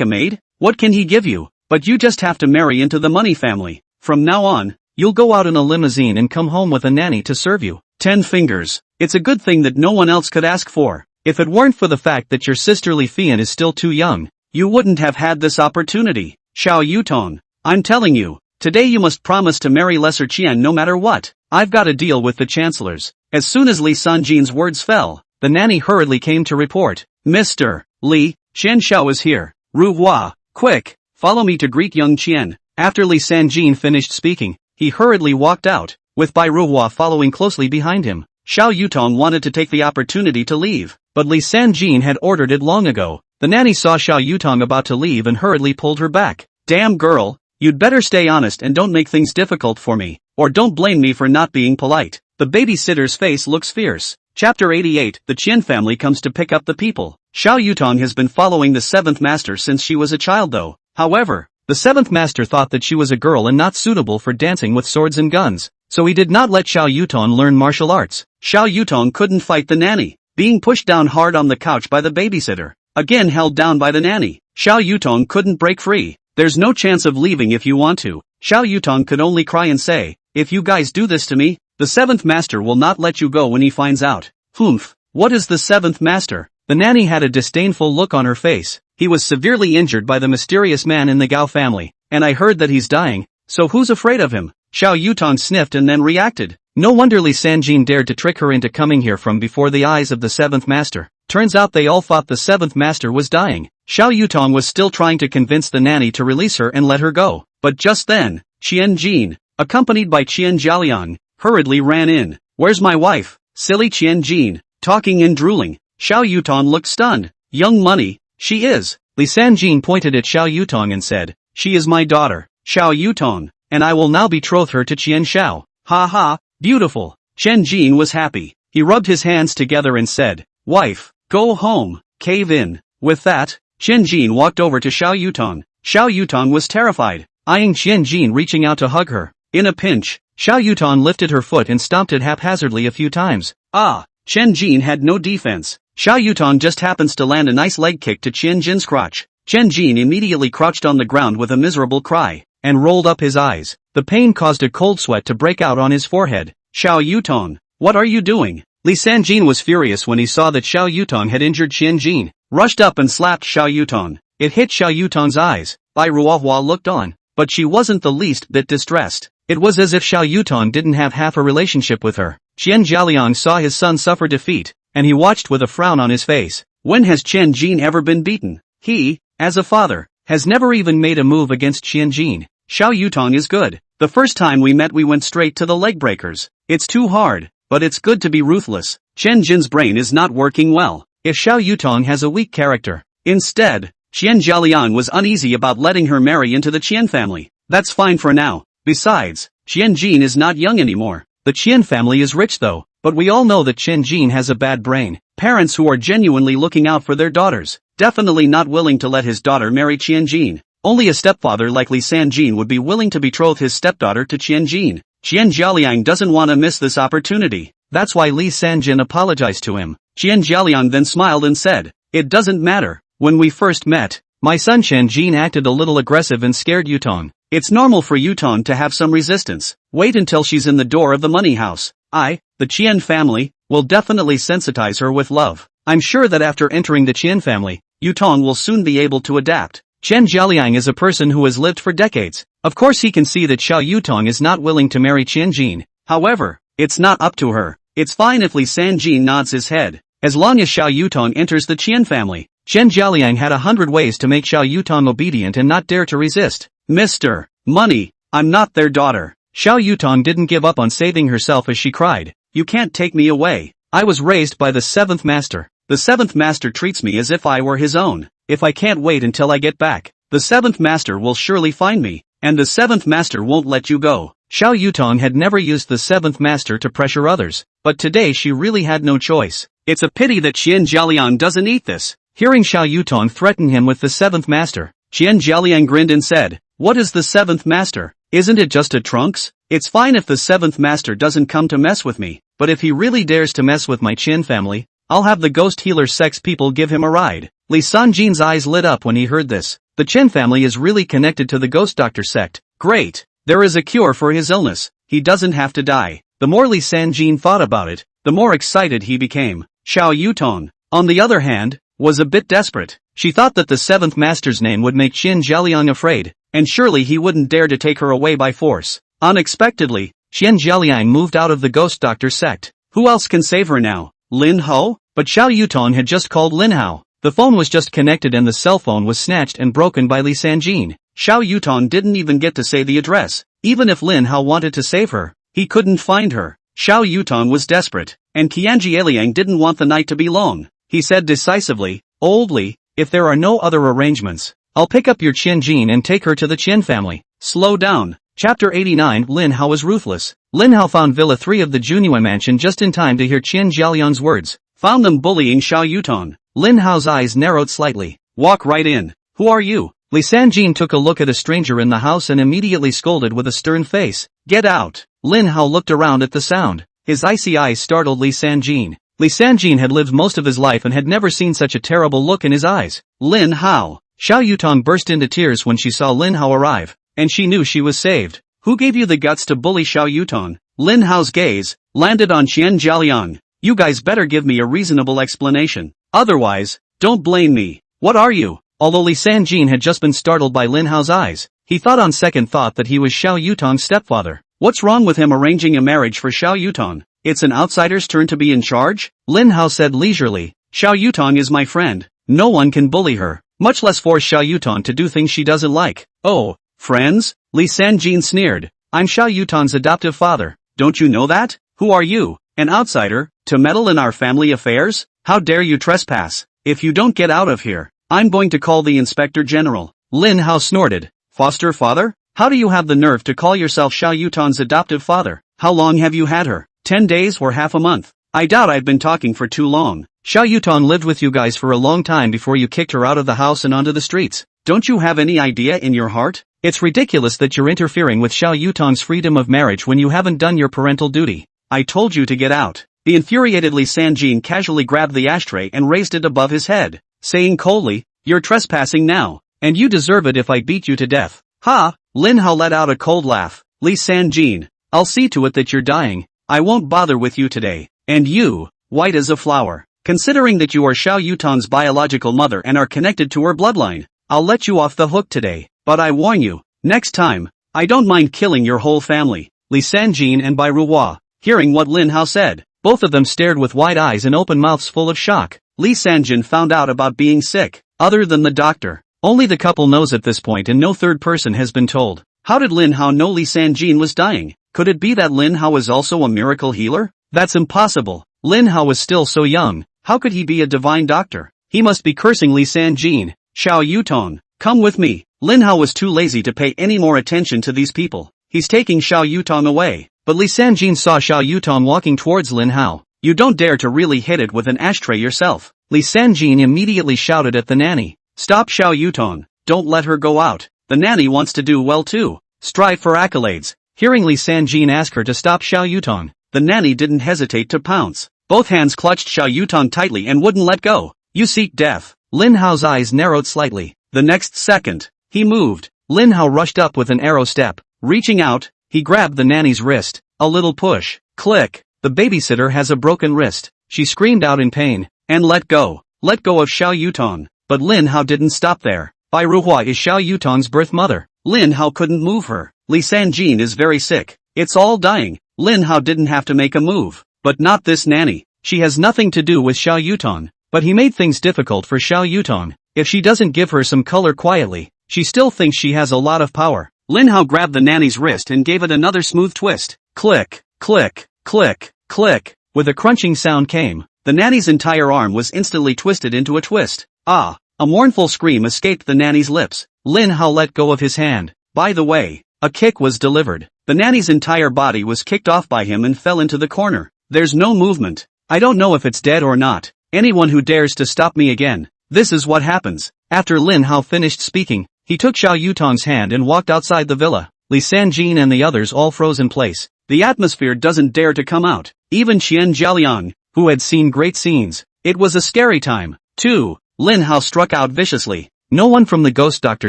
a maid? What can he give you? But you just have to marry into the money family. From now on, you'll go out in a limousine and come home with a nanny to serve you. 10 fingers. It's a good thing that no one else could ask for. If it weren't for the fact that your sister Li Fian is still too young, you wouldn't have had this opportunity. Xiao Yutong, I'm telling you, today you must promise to marry Lesser Qian no matter what. I've got a deal with the chancellors. As soon as Li Sanjin's words fell, the nanny hurriedly came to report. Mr. Li, Qian Xiao is here. Ru Hua, quick, follow me to greet young Qian. After Li Sanjin finished speaking, he hurriedly walked out, with Bai Ruhua following closely behind him. Xiao Yutong wanted to take the opportunity to leave, but Li Sanjin had ordered it long ago. The nanny saw Xiao Yutong about to leave and hurriedly pulled her back. Damn girl, you'd better stay honest and don't make things difficult for me, or don't blame me for not being polite. The babysitter's face looks fierce. Chapter 88, the Qian family comes to pick up the people. Xiao Yutong has been following the seventh master since she was a child though. However, the seventh master thought that she was a girl and not suitable for dancing with swords and guns, so he did not let Xiao Yutong learn martial arts. Xiao Yutong couldn't fight the nanny, being pushed down hard on the couch by the babysitter. Again held down by the nanny, Xiao Yutong couldn't break free. There's no chance of leaving if you want to. Xiao Yutong could only cry and say, if you guys do this to me, the seventh master will not let you go when he finds out. Humph, what is the seventh master? The nanny had a disdainful look on her face. He was severely injured by the mysterious man in the Gao family, and I heard that he's dying, so who's afraid of him? Xiao Yutong sniffed and then reacted. No wonder Li Sanjin dared to trick her into coming here from before the eyes of the seventh master. Turns out they all thought the seventh master was dying. Xiao Yutong was still trying to convince the nanny to release her and let her go. But just then, Qian Jin, accompanied by Qian Jiangyang, hurriedly ran in. Where's my wife? Silly Qian Jin, talking and drooling. Xiao Yutong looked stunned. Young money, she is. Li Sanjin pointed at Xiao Yutong and said, she is my daughter, Xiao Yutong, and I will now betroth her to Qian Xiao. Ha ha, beautiful. Qian Jin was happy. He rubbed his hands together and said, wife, go home, cave in. With that, Qian Jin walked over to Xiao Yutong. Xiao Yutong was terrified, eyeing Qian Jin reaching out to hug her. In a pinch, Xiao Yutong lifted her foot and stomped it haphazardly a few times. Ah, Qian Jin had no defense. Xiao Yutong just happens to land a nice leg kick to Qian Jin's crotch. Qian Jin immediately crouched on the ground with a miserable cry, and rolled up his eyes. The pain caused a cold sweat to break out on his forehead. Xiao Yutong, what are you doing? Li Sanjin was furious when he saw that Xiao Yutong had injured Qian Jin, rushed up and slapped Xiao Yutong. It hit Xiao Yutong's eyes. Bai Ruohua looked on, but she wasn't the least bit distressed. It was as if Xiao Yutong didn't have half a relationship with her. Qian Jiangyang saw his son suffer defeat, and he watched with a frown on his face. When has Qian Jin ever been beaten? He, as a father, has never even made a move against Qian Jin. Xiao Yutong is good. The first time we met we went straight to the leg breakers. It's too hard, but it's good to be ruthless. Qian Jin's brain is not working well. If Xiao Yutong has a weak character. Instead, Qian Jiangyang was uneasy about letting her marry into the Qian family. That's fine for now. Besides, Qian Jin is not young anymore. The Qian family is rich though, but we all know that Qian Jin has a bad brain. Parents who are genuinely looking out for their daughters, definitely not willing to let his daughter marry Qian Jin. Only a stepfather like Li Sanjin would be willing to betroth his stepdaughter to Qian Jin. Qian Jiangyang doesn't want to miss this opportunity. That's why Li Sanjin apologized to him. Qian Jiangyang then smiled and said, it doesn't matter. When we first met, my son Qian Jin acted a little aggressive and scared Yutong. It's normal for Yutong to have some resistance. Wait until she's in the door of the money house. The Qian family, will definitely sensitize her with love. I'm sure that after entering the Qian family, Yutong will soon be able to adapt. Qian Jiangyang is a person who has lived for decades. Of course he can see that Xiao Yutong is not willing to marry Qian Jin. However, it's not up to her. It's fine if Li Sanjin nods his head, as long as Xiao Yutong enters the Qian family. Qian Jiangyang had 100 ways to make Xiao Yutong obedient and not dare to resist. Mr. Money, I'm not their daughter. Xiao Yutong didn't give up on saving herself as she cried. You can't take me away. I was raised by the seventh master. The seventh master treats me as if I were his own. If I can't wait until I get back, the seventh master will surely find me. and the seventh master won't let you go. Xiao Yutong had never used the seventh master to pressure others, but today she really had no choice. It's a pity that Qian Jialiang doesn't eat this. Hearing Xiao Yutong threaten him with the seventh master, Qian Jialiang grinned and said, "What is the seventh master? Isn't it just a trunks? It's fine if the seventh master doesn't come to mess with me, but if he really dares to mess with my Qian family, I'll have the ghost healer sex people give him a ride." Li Sanjin's eyes lit up when he heard this. The Qian family is really connected to the ghost doctor sect. Great! There is a cure for his illness. He doesn't have to die. The more Li Sanjin thought about it, the more excited he became. Xiao Yutong, on the other hand, was a bit desperate. She thought that the seventh master's name would make Qian Jialiang afraid, and surely he wouldn't dare to take her away by force. Unexpectedly, Qian Jialiang moved out of the ghost doctor sect. Who else can save her now? Lin Hao? But Xiao Yutong had just called Lin Hao. The phone was just connected and the cell phone was snatched and broken by Li Sanjin. Xiao Yutong didn't even get to say the address. Even if Lin Hao wanted to save her, he couldn't find her. Xiao Yutong was desperate, and Qian Jialiang didn't want the night to be long. He said decisively, "Old Li, if there are no other arrangements, I'll pick up your Qian Jin and take her to the Qian family." Slow down. Chapter 89. Lin Hao was ruthless. Lin Hao found Villa 3 of the Junyuan mansion just in time to hear Qian Jialiang's words. Found them bullying Xiao Yutong. Lin Hao's eyes narrowed slightly. "Walk right in. Who are you?" Li Sanjin took a look at a stranger in the house and immediately scolded with a stern face. "Get out!" Lin Hao looked around at the sound. His icy eyes startled Li Sanjin. Li Sanjin had lived most of his life and had never seen such a terrible look in his eyes. "Lin Hao!" Xiao Yutong burst into tears when she saw Lin Hao arrive, and she knew she was saved. "Who gave you the guts to bully Xiao Yutong?" Lin Hao's gaze landed on Qian Jialiang. "You guys better give me a reasonable explanation. Otherwise, don't blame me. What are you?" Although Li Sanjin had just been startled by Lin Hao's eyes, he thought on second thought that he was Xiao Yutong's stepfather. What's wrong with him arranging a marriage for Xiao Yutong? It's an outsider's turn to be in charge? Lin Hao said leisurely. "Xiao Yutong is my friend. No one can bully her, much less force Xiao Yutong to do things she doesn't like." "Oh, friends?" Li Sanjin sneered. "I'm Xiao Yutong's adoptive father. Don't you know that? Who are you, an outsider, to meddle in our family affairs? How dare you trespass? If you don't get out of here, I'm going to call the Inspector General." Lin Hao snorted. "Foster father? How do you have the nerve to call yourself Xiao Yutong's adoptive father? How long have you had her? 10 days or half a month? I doubt I've been talking for too long. Xiao Yutong lived with you guys for a long time before you kicked her out of the house and onto the streets. Don't you have any idea in your heart? It's ridiculous that you're interfering with Xiao Yutong's freedom of marriage when you haven't done your parental duty. I told you to get out." The infuriated Li Sanjin casually grabbed the ashtray and raised it above his head, saying coldly, "You're trespassing now, and you deserve it if I beat you to death." "Ha!" Lin Hao let out a cold laugh. "Li Sanjin, I'll see to it that you're dying. I won't bother with you today. And you, white as a flower, considering that you are Xiao Yutong's biological mother and are connected to her bloodline, I'll let you off the hook today. But I warn you, next time, I don't mind killing your whole family." Li Sanjin and Bai Ruhua, hearing what Lin Hao said, both of them stared with wide eyes and open mouths full of shock. Li Sanjin found out about being sick. Other than the doctor, only the couple knows at this point and no third person has been told. How did Lin Hao know Li Sanjin was dying? Could it be that Lin Hao was also a miracle healer? That's impossible. Lin Hao was still so young. How could he be a divine doctor? He must be cursing Li Sanjin. "Xiao Yutong, come with me." Lin Hao was too lazy to pay any more attention to these people. "He's taking Xiao Yutong away." But Li Sanjin saw Xiao Yutong walking towards Lin Hao. "You don't dare to really hit it with an ashtray yourself." Li Sanjin immediately shouted at the nanny. "Stop Xiao Yutong, don't let her go out. The nanny wants to do well too. Strive for accolades." Hearing Li Sanjin ask her to stop Xiao Yutong, the nanny didn't hesitate to pounce. Both hands clutched Xiao Yutong tightly and wouldn't let go. "You seek death." Lin Hao's eyes narrowed slightly. The next second, he moved. Lin Hao rushed up with an arrow step. Reaching out, he grabbed the nanny's wrist. A little push. Click. The babysitter has a broken wrist. She screamed out in pain. And let go. Let go of Xiao Yutong. But Lin Hao didn't stop there. Bai Ruhua is Xiao Yutong's birth mother. Lin Hao couldn't move her. Li Sanjin is very sick. It's all dying. Lin Hao didn't have to make a move. But not this nanny. She has nothing to do with Xiao Yutong. But he made things difficult for Xiao Yutong. If she doesn't give her some color quietly, she still thinks she has a lot of power. Lin Hao grabbed the nanny's wrist and gave it another smooth twist. Click, click, click, click. With a crunching sound came. The nanny's entire arm was instantly twisted into a twist. Ah! A mournful scream escaped the nanny's lips. Lin Hao let go of his hand. By the way, a kick was delivered. The nanny's entire body was kicked off by him and fell into the corner. There's no movement. I don't know if it's dead or not. Anyone who dares to stop me again. This is what happens. After Lin Hao finished speaking, he took Xiao Yutong's hand and walked outside the villa. Li Sanjin and the others all froze in place. The atmosphere doesn't dare to come out. Even Qian Jiangyang, who had seen great scenes. It was a scary time. 2. Lin Hao struck out viciously. No one from the Ghost Doctor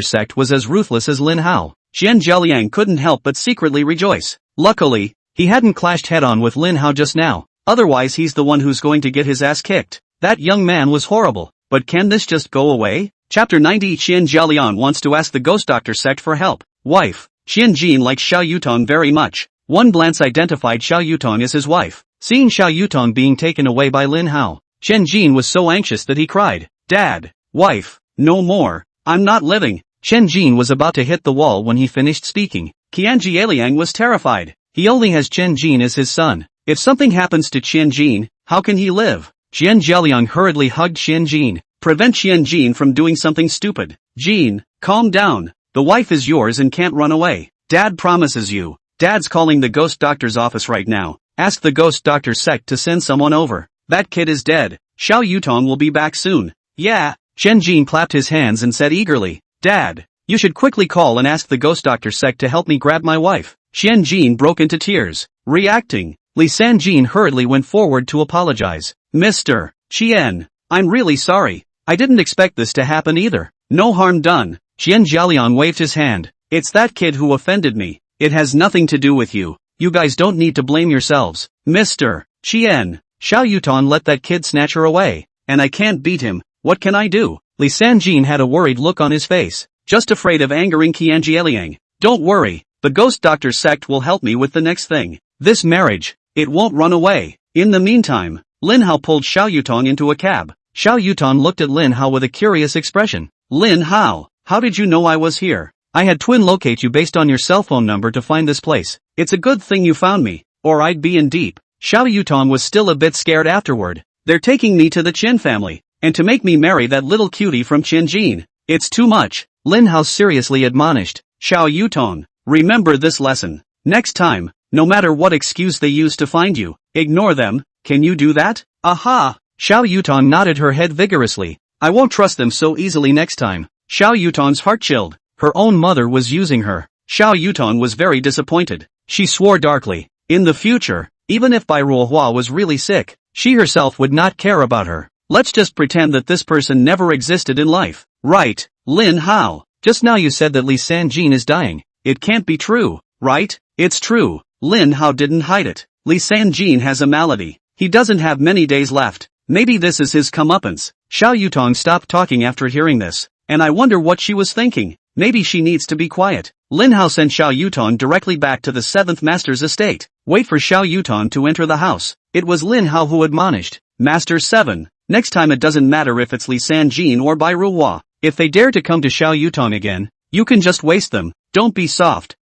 sect was as ruthless as Lin Hao. Qian Jiangyang couldn't help but secretly rejoice. Luckily, he hadn't clashed head-on with Lin Hao just now. Otherwise he's the one who's going to get his ass kicked. That young man was horrible. But can this just go away? Chapter 90. Qian Jialian wants to ask the Ghost Doctor sect for help. Wife. Qian Jin likes Xiao Yutong very much. One glance identified Xiao Yutong as his wife. Seeing Xiao Yutong being taken away by Lin Hao, Qian Jin was so anxious that he cried, "Dad, wife, no more, I'm not living." Qian Jin was about to hit the wall when he finished speaking. Qian Jialiang was terrified. He only has Qian Jin as his son. If something happens to Qian Jin, how can he live? Qian Jialiang hurriedly hugged Qian Jin. Prevent Qian Jin from doing something stupid. Jin, calm down. The wife is yours and can't run away. Dad promises you. Dad's calling the Ghost Doctor's office right now. Ask the Ghost Doctor sect to send someone over. That kid is dead. Xiao Yutong will be back soon. Yeah. Qian Jin clapped his hands and said eagerly, "Dad, you should quickly call and ask the Ghost Doctor sect to help me grab my wife." Qian Jin broke into tears. Reacting, Li Sanjin hurriedly went forward to apologize. "Mr. Qian, I'm really sorry. I didn't expect this to happen either. No harm done." Qian Jialiang waved his hand. "It's that kid who offended me. It has nothing to do with you. You guys don't need to blame yourselves." "Mr. Qian, Xiao Yutong let that kid snatch her away, and I can't beat him. What can I do?" Li Sanjin had a worried look on his face, just afraid of angering Qian Jialiang. "Don't worry, the Ghost Doctor sect will help me with the next thing. This marriage, it won't run away." In the meantime, Lin Hao pulled Xiao Yutong into a cab. Xiao Yutong looked at Lin Hao with a curious expression. "Lin Hao, how did you know I was here?" "I had twin locate you based on your cell phone number to find this place. It's a good thing you found me, or I'd be in deep." Xiao Yutong was still a bit scared afterward. "They're taking me to the Qin family, and to make me marry that little cutie from Qinjin. It's too much." Lin Hao seriously admonished. "Xiao Yutong, remember this lesson. Next time, no matter what excuse they use to find you, ignore them. Can you do that?" "Aha!" Xiao Yutong nodded her head vigorously. "I won't trust them so easily next time." Xiao Yutong's heart chilled. Her own mother was using her. Xiao Yutong was very disappointed. She swore darkly. In the future, even if Bai Ruohua was really sick, she herself would not care about her. Let's just pretend that this person never existed in life. Right, Lin Hao. Just now you said that Li Sanjin is dying. It can't be true, right? It's true. Lin Hao didn't hide it. Li Sanjin has a malady. He doesn't have many days left. Maybe this is his comeuppance. Xiao Yutong stopped talking after hearing this. And I wonder what she was thinking. Maybe she needs to be quiet. Lin Hao sent Xiao Yutong directly back to the 7th Master's estate. Wait for Xiao Yutong to enter the house. It was Lin Hao who admonished. "Master 7, next time it doesn't matter if it's Li Sanjin or Bai Ruohua. If they dare to come to Xiao Yutong again, you can just waste them. Don't be soft."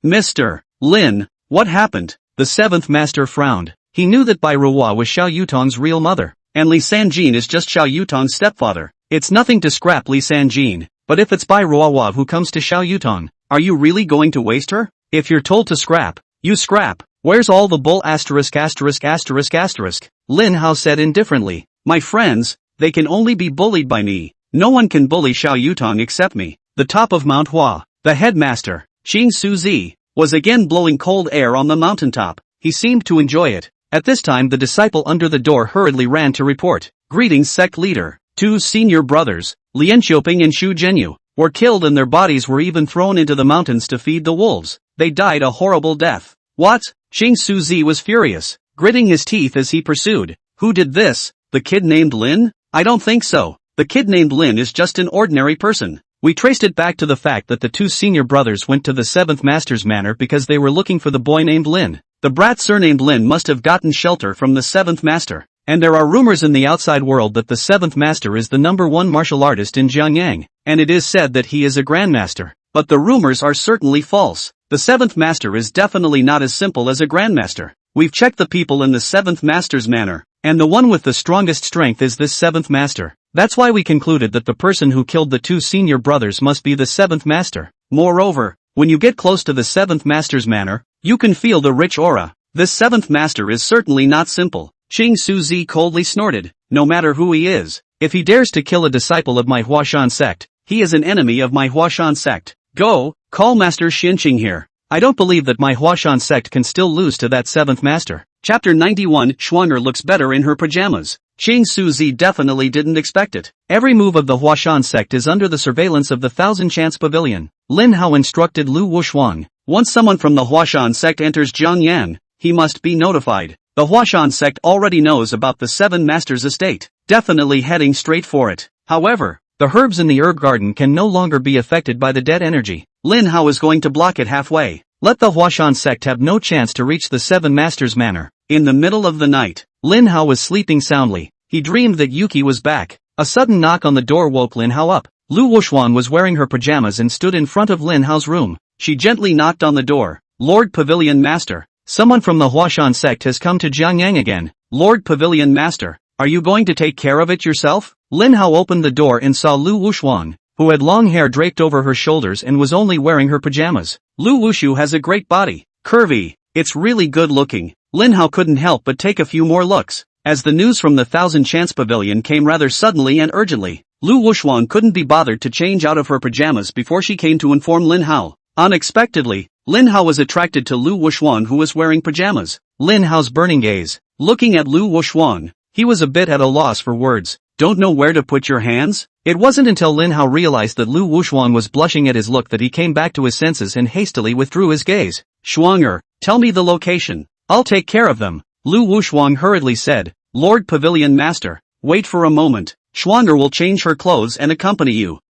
Mr. Lin, what happened?" The 7th Master frowned. He knew that Bai Ruohua was Xiao Yutong's real mother, and Li Sanjin is just Xiao Yutong's stepfather. It's nothing to scrap Li Sanjin, but if it's Bai Ruohua who comes to Xiao Yutong, are you really going to waste her? If you're told to scrap, you scrap. Where's all the bull asterisk asterisk asterisk asterisk? Lin Hao said indifferently. "My friends, they can only be bullied by me. No one can bully Xiao Yutong except me." The top of Manhwa, the headmaster, Xing Suzi, was again blowing cold air on the mountaintop. He seemed to enjoy it. At this time the disciple under the door hurriedly ran to report. "Greetings, sect leader. 2 senior brothers, Lian Xiuping and Xu Zhenyu, were killed and their bodies were even thrown into the mountains to feed the wolves. They died a horrible death." "What?" Xing Suzi was furious, gritting his teeth as he pursued. "Who did this? The kid named Lin? I don't think so. The kid named Lin is just an ordinary person." We traced it back to the fact that the 2 senior brothers went to the 7th Master's manor because they were looking for the boy named Lin. The brat surnamed Lin must have gotten shelter from the 7th Master. And there are rumors in the outside world that the 7th Master is the #1 martial artist in Jiangyang, and it is said that he is a grandmaster. But the rumors are certainly false. The 7th Master is definitely not as simple as a grandmaster. We've checked the people in the 7th Master's manor, and the one with the strongest strength is this 7th Master. That's why we concluded that the person who killed the 2 senior brothers must be the 7th Master. Moreover, When you get close to the 7th master's manor, you can feel the rich aura. This 7th master is certainly not simple. Xing Suzi coldly snorted. No matter who he is, if he dares to kill a disciple of my Huashan sect, he is an enemy of my Huashan sect. Go, call Master Xianqing here. I don't believe that my Huashan sect can still lose to that 7th master. Chapter 91. Schwanger looks better in her pajamas. Xing Suzi definitely didn't expect it. Every move of the Huashan sect is under the surveillance of the Thousand Chance Pavilion. Lin Hao instructed Lu Wushuang. Once someone from the Huashan sect enters Jiangyang, he must be notified. The Huashan sect already knows about the 7 Masters' estate, definitely heading straight for it. However, the herbs in the herb garden can no longer be affected by the dead energy. Lin Hao is going to block it halfway. Let the Huashan sect have no chance to reach the 7 Masters' manor. In the middle of the night, Lin Hao was sleeping soundly. He dreamed that Yuki was back. A sudden knock on the door woke Lin Hao up. Lu Wushuan was wearing her pajamas and stood in front of Lin Hao's room. She gently knocked on the door. Lord Pavilion Master. Someone from the Huashan sect has come to Jiangyang again. Lord Pavilion Master, are you going to take care of it yourself? Lin Hao opened the door and saw Lu Wushuan, who had long hair draped over her shoulders and was only wearing her pajamas. Lu Wushu has a great body. Curvy. It's really good looking. Lin Hao couldn't help but take a few more looks. As the news from the Thousand Chance Pavilion came rather suddenly and urgently, Lu Wushuan couldn't be bothered to change out of her pajamas before she came to inform Lin Hao. Unexpectedly, Lin Hao was attracted to Lu Wushuan, who was wearing pajamas. Lin Hao's burning gaze. Looking at Lu Wushuan, he was a bit at a loss for words. Don't know where to put your hands? It wasn't until Lin Hao realized that Lu Wushuan was blushing at his look that he came back to his senses and hastily withdrew his gaze. Schwanger, tell me the location. I'll take care of them. Lu Wushuan hurriedly said. Lord Pavilion Master, wait for a moment. Schwanger will change her clothes and accompany you.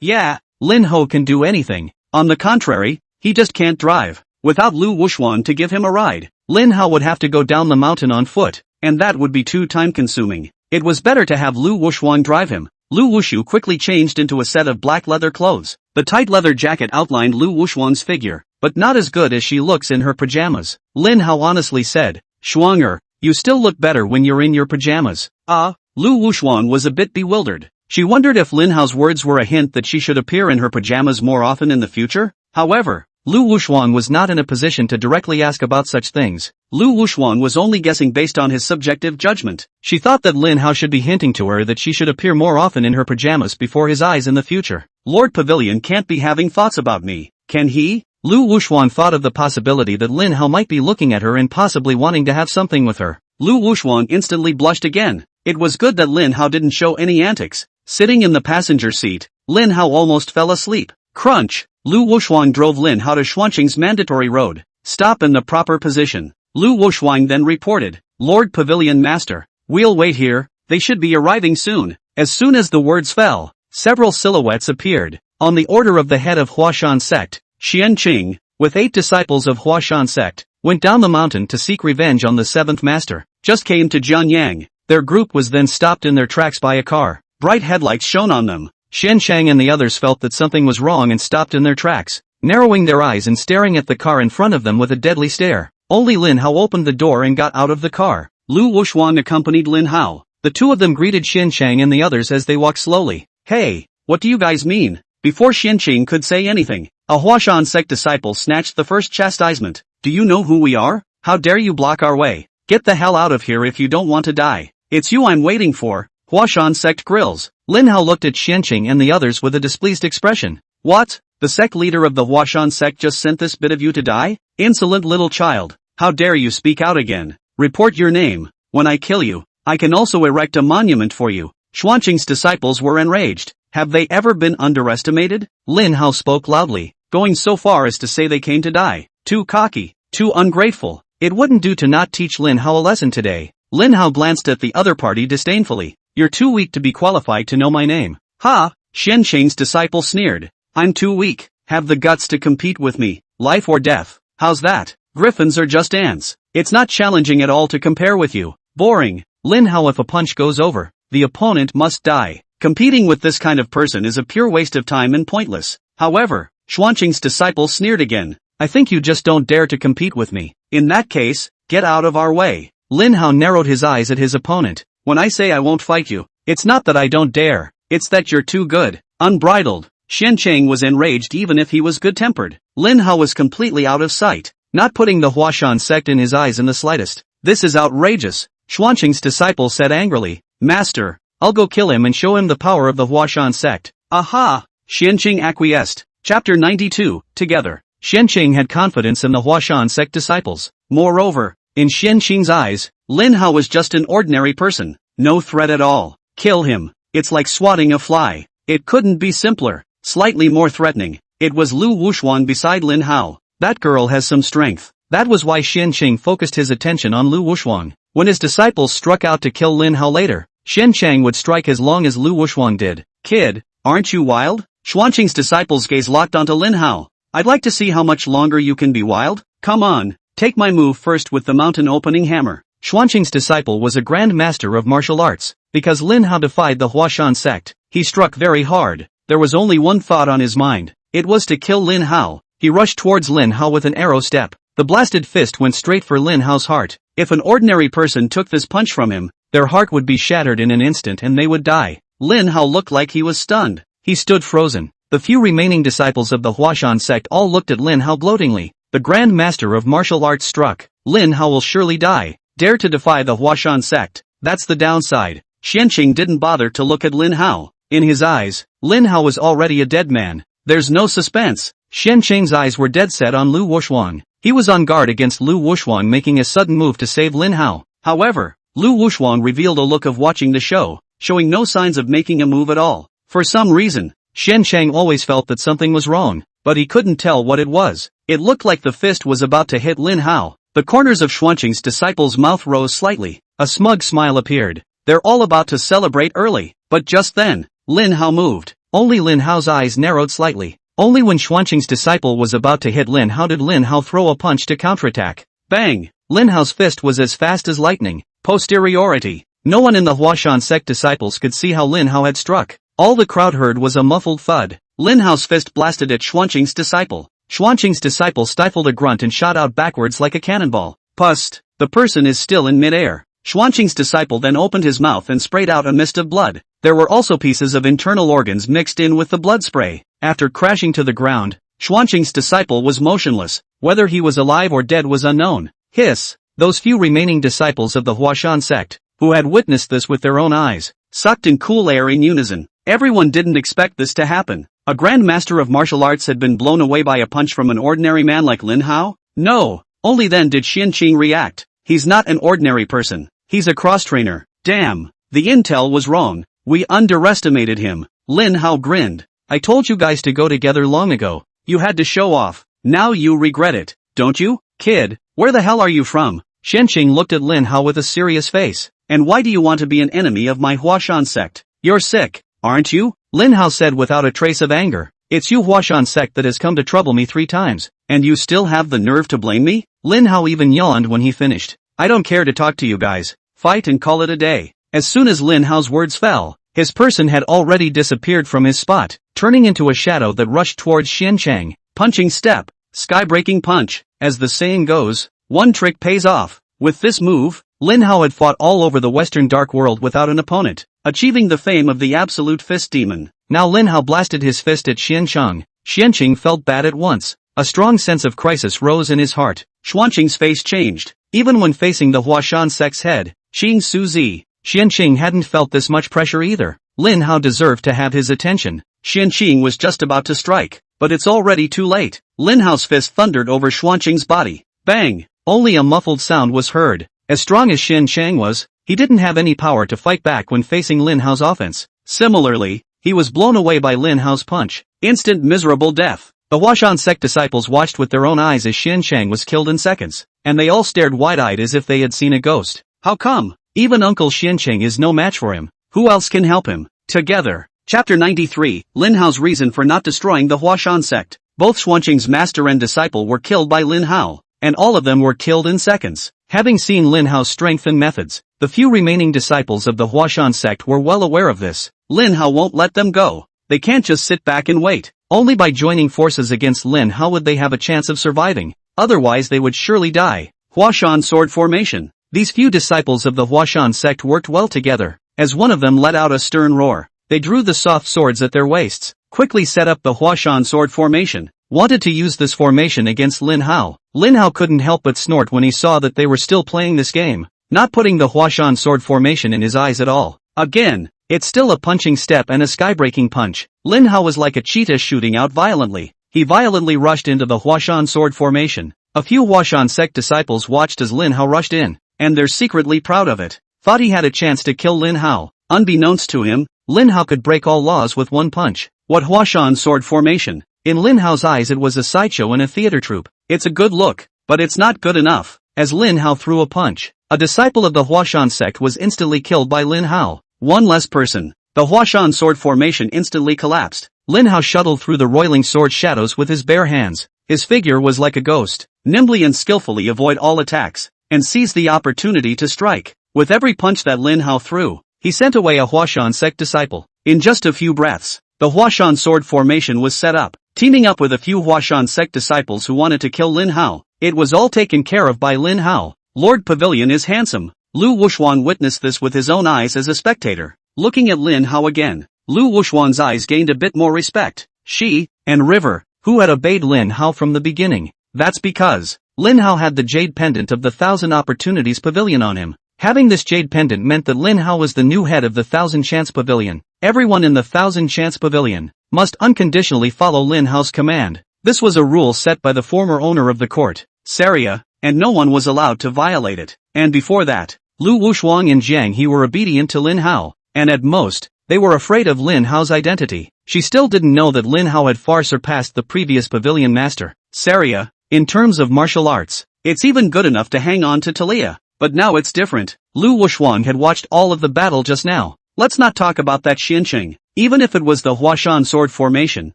Yeah. Lin Hao can do anything. On the contrary, he just can't drive. Without Lu Wushuan to give him a ride, Lin Hao would have to go down the mountain on foot, and that would be too time-consuming. It was better to have Lu Wushuan drive him. Lu Wushu quickly changed into a set of black leather clothes. The tight leather jacket outlined Lu Wushuan's figure, but not as good as she looks in her pajamas. Lin Hao honestly said, Schwanger, you still look better when you're in your pajamas. Lu Wushuan was a bit bewildered. She wondered if Lin Hao's words were a hint that she should appear in her pajamas more often in the future. However, Lu Wushuan was not in a position to directly ask about such things. Lu Wushuan was only guessing based on his subjective judgment. She thought that Lin Hao should be hinting to her that she should appear more often in her pajamas before his eyes in the future. Lord Pavilion can't be having thoughts about me, can he? Lu Wushuan thought of the possibility that Lin Hao might be looking at her and possibly wanting to have something with her. Lu Wushuan instantly blushed again. It was good that Lin Hao didn't show any antics. Sitting in the passenger seat, Lin Hao almost fell asleep. Crunch! Lu Wushuan drove Lin Hao to Xuanqing's mandatory road. Stop in the proper position. Lu Wushuan then reported, Lord Pavilion Master, we'll wait here, they should be arriving soon. As soon as the words fell, several silhouettes appeared. On the order of the head of Huashan sect, Xianqing, with 8 disciples of Huashan sect, went down the mountain to seek revenge on the 7th master. Just came to Jiangyang. Their group was then stopped in their tracks by a car. Bright headlights shone on them. Xianqing and the others felt that something was wrong and stopped in their tracks, narrowing their eyes and staring at the car in front of them with a deadly stare. Only Lin Hao opened the door and got out of the car. Lu Wushuan accompanied Lin Hao. The two of them greeted Xianqing and the others as they walked slowly. Hey, what do you guys mean? Before Xianqing could say anything, a Huashan sect disciple snatched the first chastisement. Do you know who we are? How dare you block our way? Get the hell out of here if you don't want to die. It's you I'm waiting for. Huashan sect grills. Lin Hao looked at Xianqing and the others with a displeased expression. What? The sect leader of the Huashan sect just sent this bit of you to die? Insolent little child. How dare you speak out again? Report your name. When I kill you, I can also erect a monument for you. Xuanqing's disciples were enraged. Have they ever been underestimated? Lin Hao spoke loudly, going so far as to say they came to die. Too cocky, too ungrateful. It wouldn't do to not teach Lin Hao a lesson today. Lin Hao glanced at the other party disdainfully. You're too weak to be qualified to know my name. Ha! Xianqing's disciple sneered. I'm too weak. Have the guts to compete with me. Life or death. How's that? Griffins are just ants. It's not challenging at all to compare with you. Boring. Lin Hao, if a punch goes over, the opponent must die. Competing with this kind of person is a pure waste of time and pointless. However, Xuanqing's disciple sneered again. I think you just don't dare to compete with me. In that case, get out of our way. Lin Hao narrowed his eyes at his opponent. When I say I won't fight you, it's not that I don't dare, it's that you're too good, unbridled. Xianqing was enraged even if he was good-tempered. Lin Hao was completely out of sight, not putting the Huashan sect in his eyes in the slightest. This is outrageous, Xuanqing's disciple said angrily. Master, I'll go kill him and show him the power of the Huashan sect. Aha! Xuanqing acquiesced. Chapter 92, Together. Xuanqing had confidence in the Huashan sect disciples. Moreover, in Xuanqing's eyes, Lin Hao was just an ordinary person, no threat at all. Kill him. It's like swatting a fly. It couldn't be simpler. Slightly more threatening. It was Lu Wushuang beside Lin Hao. That girl has some strength. That was why Xuanqing focused his attention on Lu Wushuang. When his disciples struck out to kill Lin Hao later, Xuanqing would strike as long as Lu Wushuang did. Kid, aren't you wild? Xuanqing's disciples' gaze locked onto Lin Hao. I'd like to see how much longer you can be wild. Come on, take my move first with the mountain opening hammer. Xuanqing's disciple was a grand master of martial arts. Because Lin Hao defied the Huashan sect, he struck very hard. There was only one thought on his mind. It was to kill Lin Hao. He rushed towards Lin Hao with an arrow step. The blasted fist went straight for Lin Hao's heart. If an ordinary person took this punch from him, their heart would be shattered in an instant and they would die. Lin Hao looked like he was stunned. He stood frozen. The few remaining disciples of the Huashan sect all looked at Lin Hao gloatingly. The Grand Master of Martial Arts struck. Lin Hao will surely die. Dare to defy the Huashan sect. That's the downside. Xuanqing didn't bother to look at Lin Hao. In his eyes, Lin Hao was already a dead man. There's no suspense. Xuanqing's eyes were dead set on Lu Wushuang. He was on guard against Lu Wushuang making a sudden move to save Lin Hao. However, Lu Wushuang revealed a look of watching the show, showing no signs of making a move at all. For some reason, Xuanqing always felt that something was wrong, but he couldn't tell what it was. It looked like the fist was about to hit Lin Hao. The corners of Xuanqing's disciple's mouth rose slightly. A smug smile appeared. They're all about to celebrate early. But just then, Lin Hao moved. Only Lin Hao's eyes narrowed slightly. Only when Xuanqing's disciple was about to hit Lin Hao did Lin Hao throw a punch to counterattack. Bang! Lin Hao's fist was as fast as lightning. Posteriority. No one in the Huashan sect disciples could see how Lin Hao had struck. All the crowd heard was a muffled thud. Lin Hao's fist blasted at Xuanqing's disciple. Xuanqing's disciple stifled a grunt and shot out backwards like a cannonball. Pust! The person is still in midair. Xuanqing's disciple then opened his mouth and sprayed out a mist of blood. There were also pieces of internal organs mixed in with the blood spray. After crashing to the ground, Xuanqing's disciple was motionless. Whether he was alive or dead was unknown. Hiss! Those few remaining disciples of the Huashan sect, who had witnessed this with their own eyes, sucked in cool air in unison. Everyone didn't expect this to happen. A grand master of martial arts had been blown away by a punch from an ordinary man like Lin Hao? No! Only then did Xuanqing react. He's not an ordinary person. He's a cross-trainer. Damn! The intel was wrong. We underestimated him. Lin Hao grinned. I told you guys to go together long ago. You had to show off. Now you regret it, don't you? Kid, where the hell are you from? Xuanqing looked at Lin Hao with a serious face. And why do you want to be an enemy of my Huashan sect? You're sick, aren't you? Lin Hao said without a trace of anger. It's you Huashan sect that has come to trouble me 3 times. And you still have the nerve to blame me? Lin Hao even yawned when he finished. I don't care to talk to you guys. Fight and call it a day. As soon as Lin Hao's words fell, his person had already disappeared from his spot, turning into a shadow that rushed towards Xuanqing. Punching step. Sky-breaking punch. As the saying goes, one trick pays off. With this move, Lin Hao had fought all over the Western Dark World without an opponent, achieving the fame of the absolute fist demon. Now Lin Hao blasted his fist at Xuanqing. Xuanqing felt bad at once. A strong sense of crisis rose in his heart. Xuanqing's face changed. Even when facing the Huashan sect's head, Xing Suzi, Xuanqing hadn't felt this much pressure either. Lin Hao deserved to have his attention. Xuanqing was just about to strike, but it's already too late. Lin Hao's fist thundered over Xuanqing's body. Bang! Only a muffled sound was heard. As strong as Xuanqing was, he didn't have any power to fight back when facing Lin Hao's offense. Similarly, he was blown away by Lin Hao's punch. Instant miserable death. The Huashan sect disciples watched with their own eyes as Xuanqing was killed in seconds, and they all stared wide-eyed as if they had seen a ghost. How come? Even Uncle Xuanqing is no match for him. Who else can help him? Together. Chapter 93, Lin Hao's reason for not destroying the Huashan sect. Both Xuanqing's master and disciple were killed by Lin Hao, and all of them were killed in seconds. Having seen Lin Hao's strength and methods, the few remaining disciples of the Huashan sect were well aware of this. Lin Hao won't let them go. They can't just sit back and wait. Only by joining forces against Lin Hao would they have a chance of surviving. Otherwise they would surely die. Huashan sword formation. These few disciples of the Huashan sect worked well together. As one of them let out a stern roar, they drew the soft swords at their waists, quickly set up the Huashan sword formation. wanted to use this formation against Lin Hao. Lin Hao couldn't help but snort when he saw that they were still playing this game, not putting the Huashan sword formation in his eyes at all. Again, it's still a punching step and a skybreaking punch. Lin Hao was like a cheetah shooting out violently. He violently rushed into the Huashan sword formation. A few Huashan sect disciples watched as Lin Hao rushed in, and they're secretly proud of it. Thought he had a chance to kill Lin Hao. Unbeknownst to him, Lin Hao could break all laws with one punch. What Huashan sword formation? In Lin Hao's eyes it was a sideshow in a theater troupe. It's a good look, but it's not good enough. As Lin Hao threw a punch, a disciple of the Huashan sect was instantly killed by Lin Hao. One less person. The Huashan sword formation instantly collapsed. Lin Hao shuttled through the roiling sword shadows with his bare hands. His figure was like a ghost, nimbly and skillfully avoid all attacks, and seize the opportunity to strike. With every punch that Lin Hao threw, he sent away a Huashan sect disciple. In just a few breaths, the Huashan sword formation was set up, teaming up with a few Huashan sect disciples who wanted to kill Lin Hao. It was all taken care of by Lin Hao. Lord Pavilion is handsome. Lu Wuxuan witnessed this with his own eyes as a spectator. Looking at Lin Hao again, Lu Wuxuan's eyes gained a bit more respect. She, and River, who had obeyed Lin Hao from the beginning. That's because Lin Hao had the jade pendant of the Thousand Opportunities Pavilion on him. Having this jade pendant meant that Lin Hao was the new head of the Thousand Chance Pavilion. Everyone in the Thousand Chance Pavilion must unconditionally follow Lin Hao's command. This was a rule set by the former owner of the court, Saria, and no one was allowed to violate it. And before that, Lu Wuxuang and Jiang were obedient to Lin Hao, and at most, they were afraid of Lin Hao's identity. She still didn't know that Lin Hao had far surpassed the previous pavilion master, Saria, in terms of martial arts. It's even good enough to hang on to Talia. But now it's different. Lu Wuxuang had watched all of the battle just now. Let's not talk about that Xianqing. Even if it was the Huashan sword formation,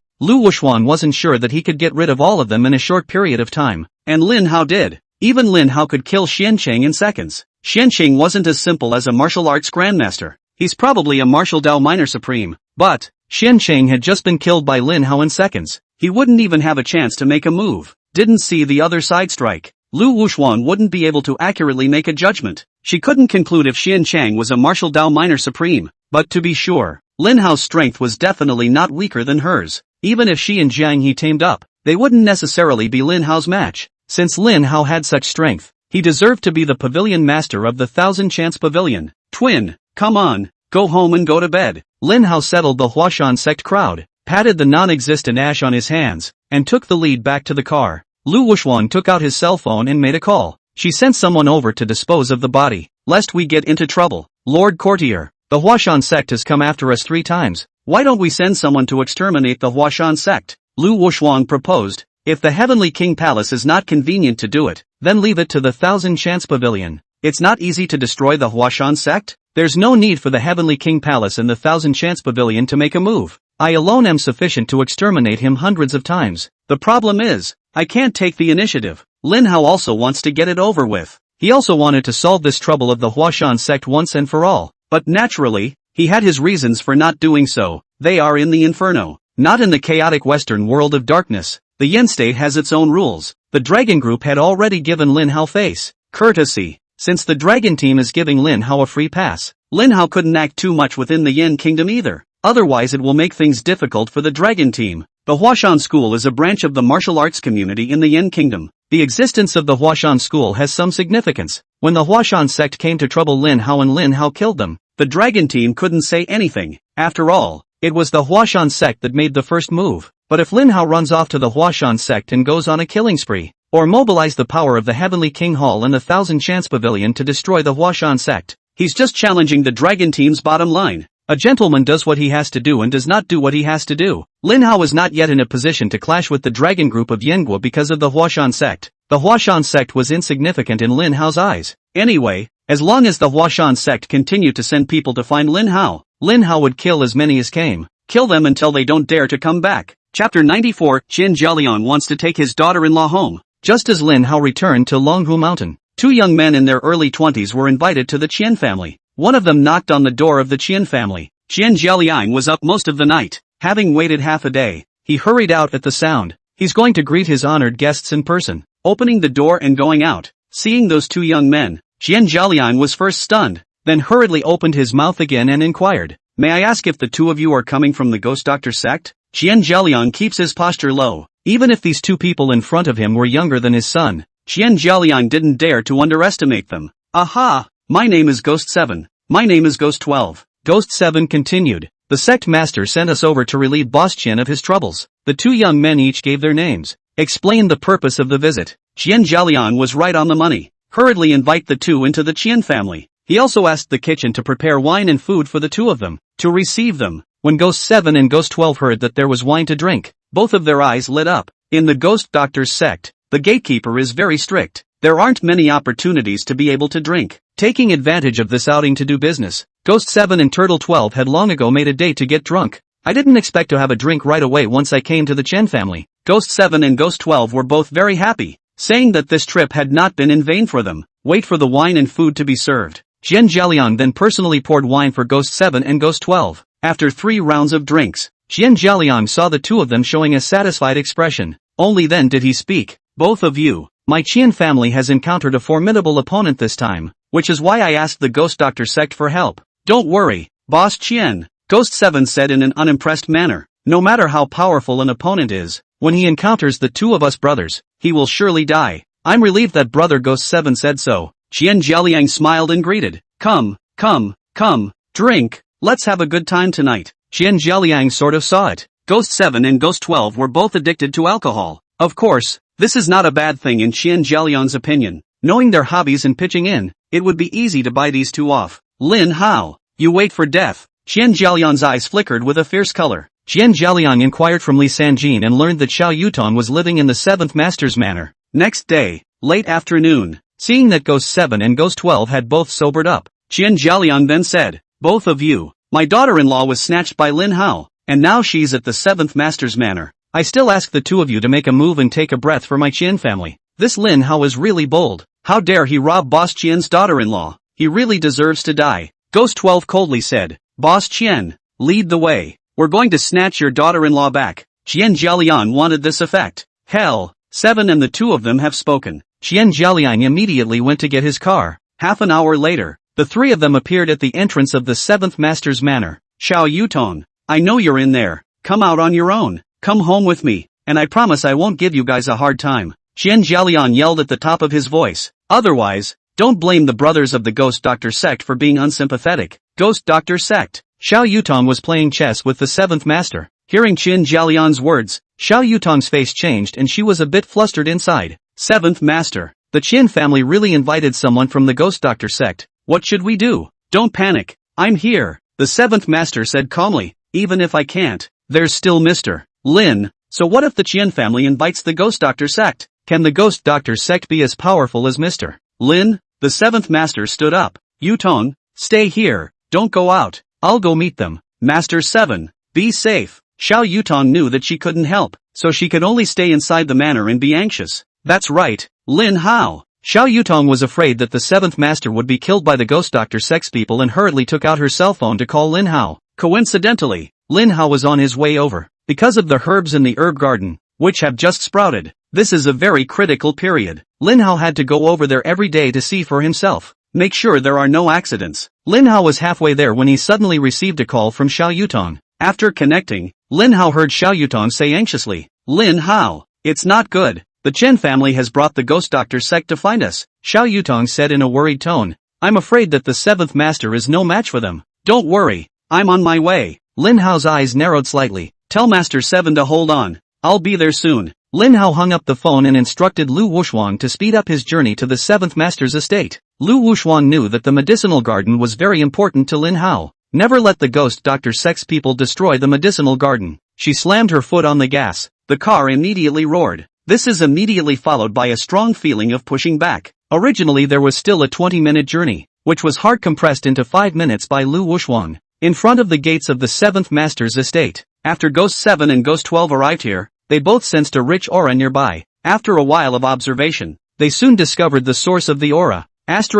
Lu Wuxuang wasn't sure that he could get rid of all of them in a short period of time. And Lin Hao did. Even Lin Hao could kill Xianqing in seconds. Xianqing wasn't as simple as a martial arts grandmaster. He's probably a martial Dao minor supreme. But Xianqing had just been killed by Lin Hao in seconds. He wouldn't even have a chance to make a move. Didn't see the other side strike. Lu Wuxuan wouldn't be able to accurately make a judgment. She couldn't conclude if Xianqing was a martial Dao minor supreme. But to be sure, Lin Hao's strength was definitely not weaker than hers. Even if she and Jiang teamed up, they wouldn't necessarily be Lin Hao's match. Since Lin Hao had such strength, he deserved to be the pavilion master of the Thousand Chance Pavilion. Twin, come on, go home and go to bed. Lin Hao settled the Huashan sect crowd, patted the non-existent ash on his hands, and took the lead back to the car. Lu Wuxuan took out his cell phone and made a call. She sent someone over to dispose of the body, lest we get into trouble. Lord Courtier, the Huashan sect has come after us 3 times. Why don't we send someone to exterminate the Huashan sect? Lu Wuxuan proposed. If the Heavenly King Palace is not convenient to do it, then leave it to the Thousand Chance Pavilion. It's not easy to destroy the Huashan sect. There's no need for the Heavenly King Palace and the Thousand Chance Pavilion to make a move. I alone am sufficient to exterminate him hundreds of times. The problem is, I can't take the initiative. Lin Hao also wants to get it over with. He also wanted to solve this trouble of the Huashan sect once and for all. But naturally, he had his reasons for not doing so. They are in the inferno, not in the chaotic western world of darkness. The Yen state has its own rules. The Dragon Group had already given Lin Hao face courtesy. Since the Dragon team is giving Lin Hao a free pass, Lin Hao couldn't act too much within the Yen kingdom either. Otherwise it will make things difficult for the Dragon team. The Huashan School is a branch of the martial arts community in the Yen Kingdom. The existence of the Huashan School has some significance. When the Huashan sect came to trouble Lin Hao and Lin Hao killed them, the Dragon team couldn't say anything. After all, it was the Huashan sect that made the first move. But if Lin Hao runs off to the Huashan sect and goes on a killing spree, or mobilize the power of the Heavenly King Hall and the Thousand Chance Pavilion to destroy the Huashan sect, he's just challenging the Dragon team's bottom line. A gentleman does what he has to do and does not do what he has to do. Lin Hao was not yet in a position to clash with the Dragon Group of Yanguo because of the Huashan sect. The Huashan sect was insignificant in Lin Hao's eyes. Anyway, as long as the Huashan sect continued to send people to find Lin Hao would kill as many as came. Kill them until they don't dare to come back. Chapter 94, Qin Jialiang wants to take his daughter-in-law home. Just as Lin Hao returned to Longhu Mountain, 2 young men in their early 20s were invited to the Qian family. One of them knocked on the door of the Qian family. Qin Jialiang was up most of the night. Having waited half a day, he hurried out at the sound. He's going to greet his honored guests in person. Opening the door and going out, seeing those 2 young men, Qin Jialiang was first stunned, then hurriedly opened his mouth again and inquired, "May I ask if the 2 of you are coming from the Ghost Doctor sect?" Qin Jialiang keeps his posture low, Even if these two people in front of him were younger than his son, Jiangyang didn't dare to underestimate them. Aha! My name is Ghost 7. My name is Ghost 12. Ghost 7 continued. The sect master sent us over to relieve Boss Qian of his troubles. The two young men each gave their names, explained the purpose of the visit. Jiangyang was right on the money. Hurriedly invite the two into the Qian family. He also asked the kitchen to prepare wine and food for the two of them, to receive them. When Ghost 7 and Ghost 12 heard that there was wine to drink, both of their eyes lit up. In the Ghost Doctor's sect, the gatekeeper is very strict. There aren't many opportunities to be able to drink. Taking advantage of this outing to do business, Ghost 7 and Turtle 12 had long ago made a date to get drunk. I didn't expect to have a drink right away once I came to the Chen family. Ghost 7 and Ghost 12 were both very happy, saying that this trip had not been in vain for them. Wait for the wine and food to be served. Jiangyang then personally poured wine for Ghost 7 and Ghost 12. After 3 rounds of drinks, Jiangyang saw the two of them showing a satisfied expression. Only then did he speak. Both of you, my Qian family has encountered a formidable opponent this time, which is why I asked the Ghost Doctor sect for help. Don't worry, Boss Qian, Ghost 7 said in an unimpressed manner. No matter how powerful an opponent is, when he encounters the two of us brothers, he will surely die. I'm relieved that Brother Ghost 7 said so. Jiangyang smiled and greeted. Come, drink, let's have a good time tonight. Jiangyang sort of saw it. Ghost 7 and Ghost 12 were both addicted to alcohol. Of course, this is not a bad thing in Jiangyang's opinion. Knowing their hobbies and pitching in, it would be easy to buy these two off. Lin Hao, you wait for death. Jiangyang's eyes flickered with a fierce color. Jiangyang inquired from Li Sanjin and learned that Xiao Yutong was living in the 7th Master's manor. Next day, late afternoon, seeing that Ghost 7 and Ghost 12 had both sobered up, Jiangyang then said, both of you, my daughter-in-law was snatched by Lin Hao, and now she's at the 7th Master's manor. I still ask the two of you to make a move and take a breath for my Qian family. This Lin Hao is really bold. How dare he rob Boss Qian's daughter-in-law? He really deserves to die. Ghost 12 coldly said, Boss Qian, lead the way. We're going to snatch your daughter-in-law back. Jiangyang wanted this effect. Hell, 7 and the two of them have spoken. Jiangyang immediately went to get his car. Half an hour later, the three of them appeared at the entrance of the 7th Master's manor. Xiao Yutong, I know you're in there. Come out on your own. Come home with me, and I promise I won't give you guys a hard time. Jiangyang yelled at the top of his voice. Otherwise, don't blame the brothers of the Ghost Doctor sect for being unsympathetic. Ghost Doctor sect. Xiao Yutong was playing chess with the 7th Master. Hearing Jiangyang's words, Xiao Yutong's face changed and she was a bit flustered inside. 7th Master. The Qin family really invited someone from the Ghost Doctor sect. What should we do? Don't panic. I'm here, the 7th Master said calmly. Even if I can't, there's still Mr. Lin. So what if the Qian family invites the Ghost Doctor sect? Can the Ghost Doctor sect be as powerful as Mr. Lin? The 7th Master stood up. Yutong, stay here, don't go out. I'll go meet them. Master 7, be safe. Xiao Yutong knew that she couldn't help, so she could only stay inside the manor and be anxious. That's right, Lin Hao. Xiao Yutong was afraid that the 7th Master would be killed by the Ghost Doctor sex people and hurriedly took out her cell phone to call Lin Hao. Coincidentally, Lin Hao was on his way over. Because of the herbs in the herb garden, which have just sprouted, this is a very critical period. Lin Hao had to go over there every day to see for himself. Make sure there are no accidents. Lin Hao was halfway there when he suddenly received a call from Xiao Yutong. After connecting, Lin Hao heard Xiao Yutong say anxiously, Lin Hao, it's not good. The Chen family has brought the Ghost Doctor sect to find us. Xiao Yutong said in a worried tone. I'm afraid that the 7th Master is no match for them. Don't worry, I'm on my way. Lin Hao's eyes narrowed slightly. Tell Master 7 to hold on. I'll be there soon. Lin Hao hung up the phone and instructed Lu Wushuang to speed up his journey to the 7th Master's estate. Lu Wushuang knew that the medicinal garden was very important to Lin Hao. Never let the Ghost Doctor sex people destroy the medicinal garden. She slammed her foot on the gas. The car immediately roared. This is immediately followed by a strong feeling of pushing back. Originally there was still a 20-minute journey, which was hard compressed into 5 minutes by Lu Wushuang. In front of the gates of the 7th Master's estate. After Ghost 7 and Ghost 12 arrived here, they both sensed a rich aura nearby. After a while of observation, they soon discovered the source of the aura. It's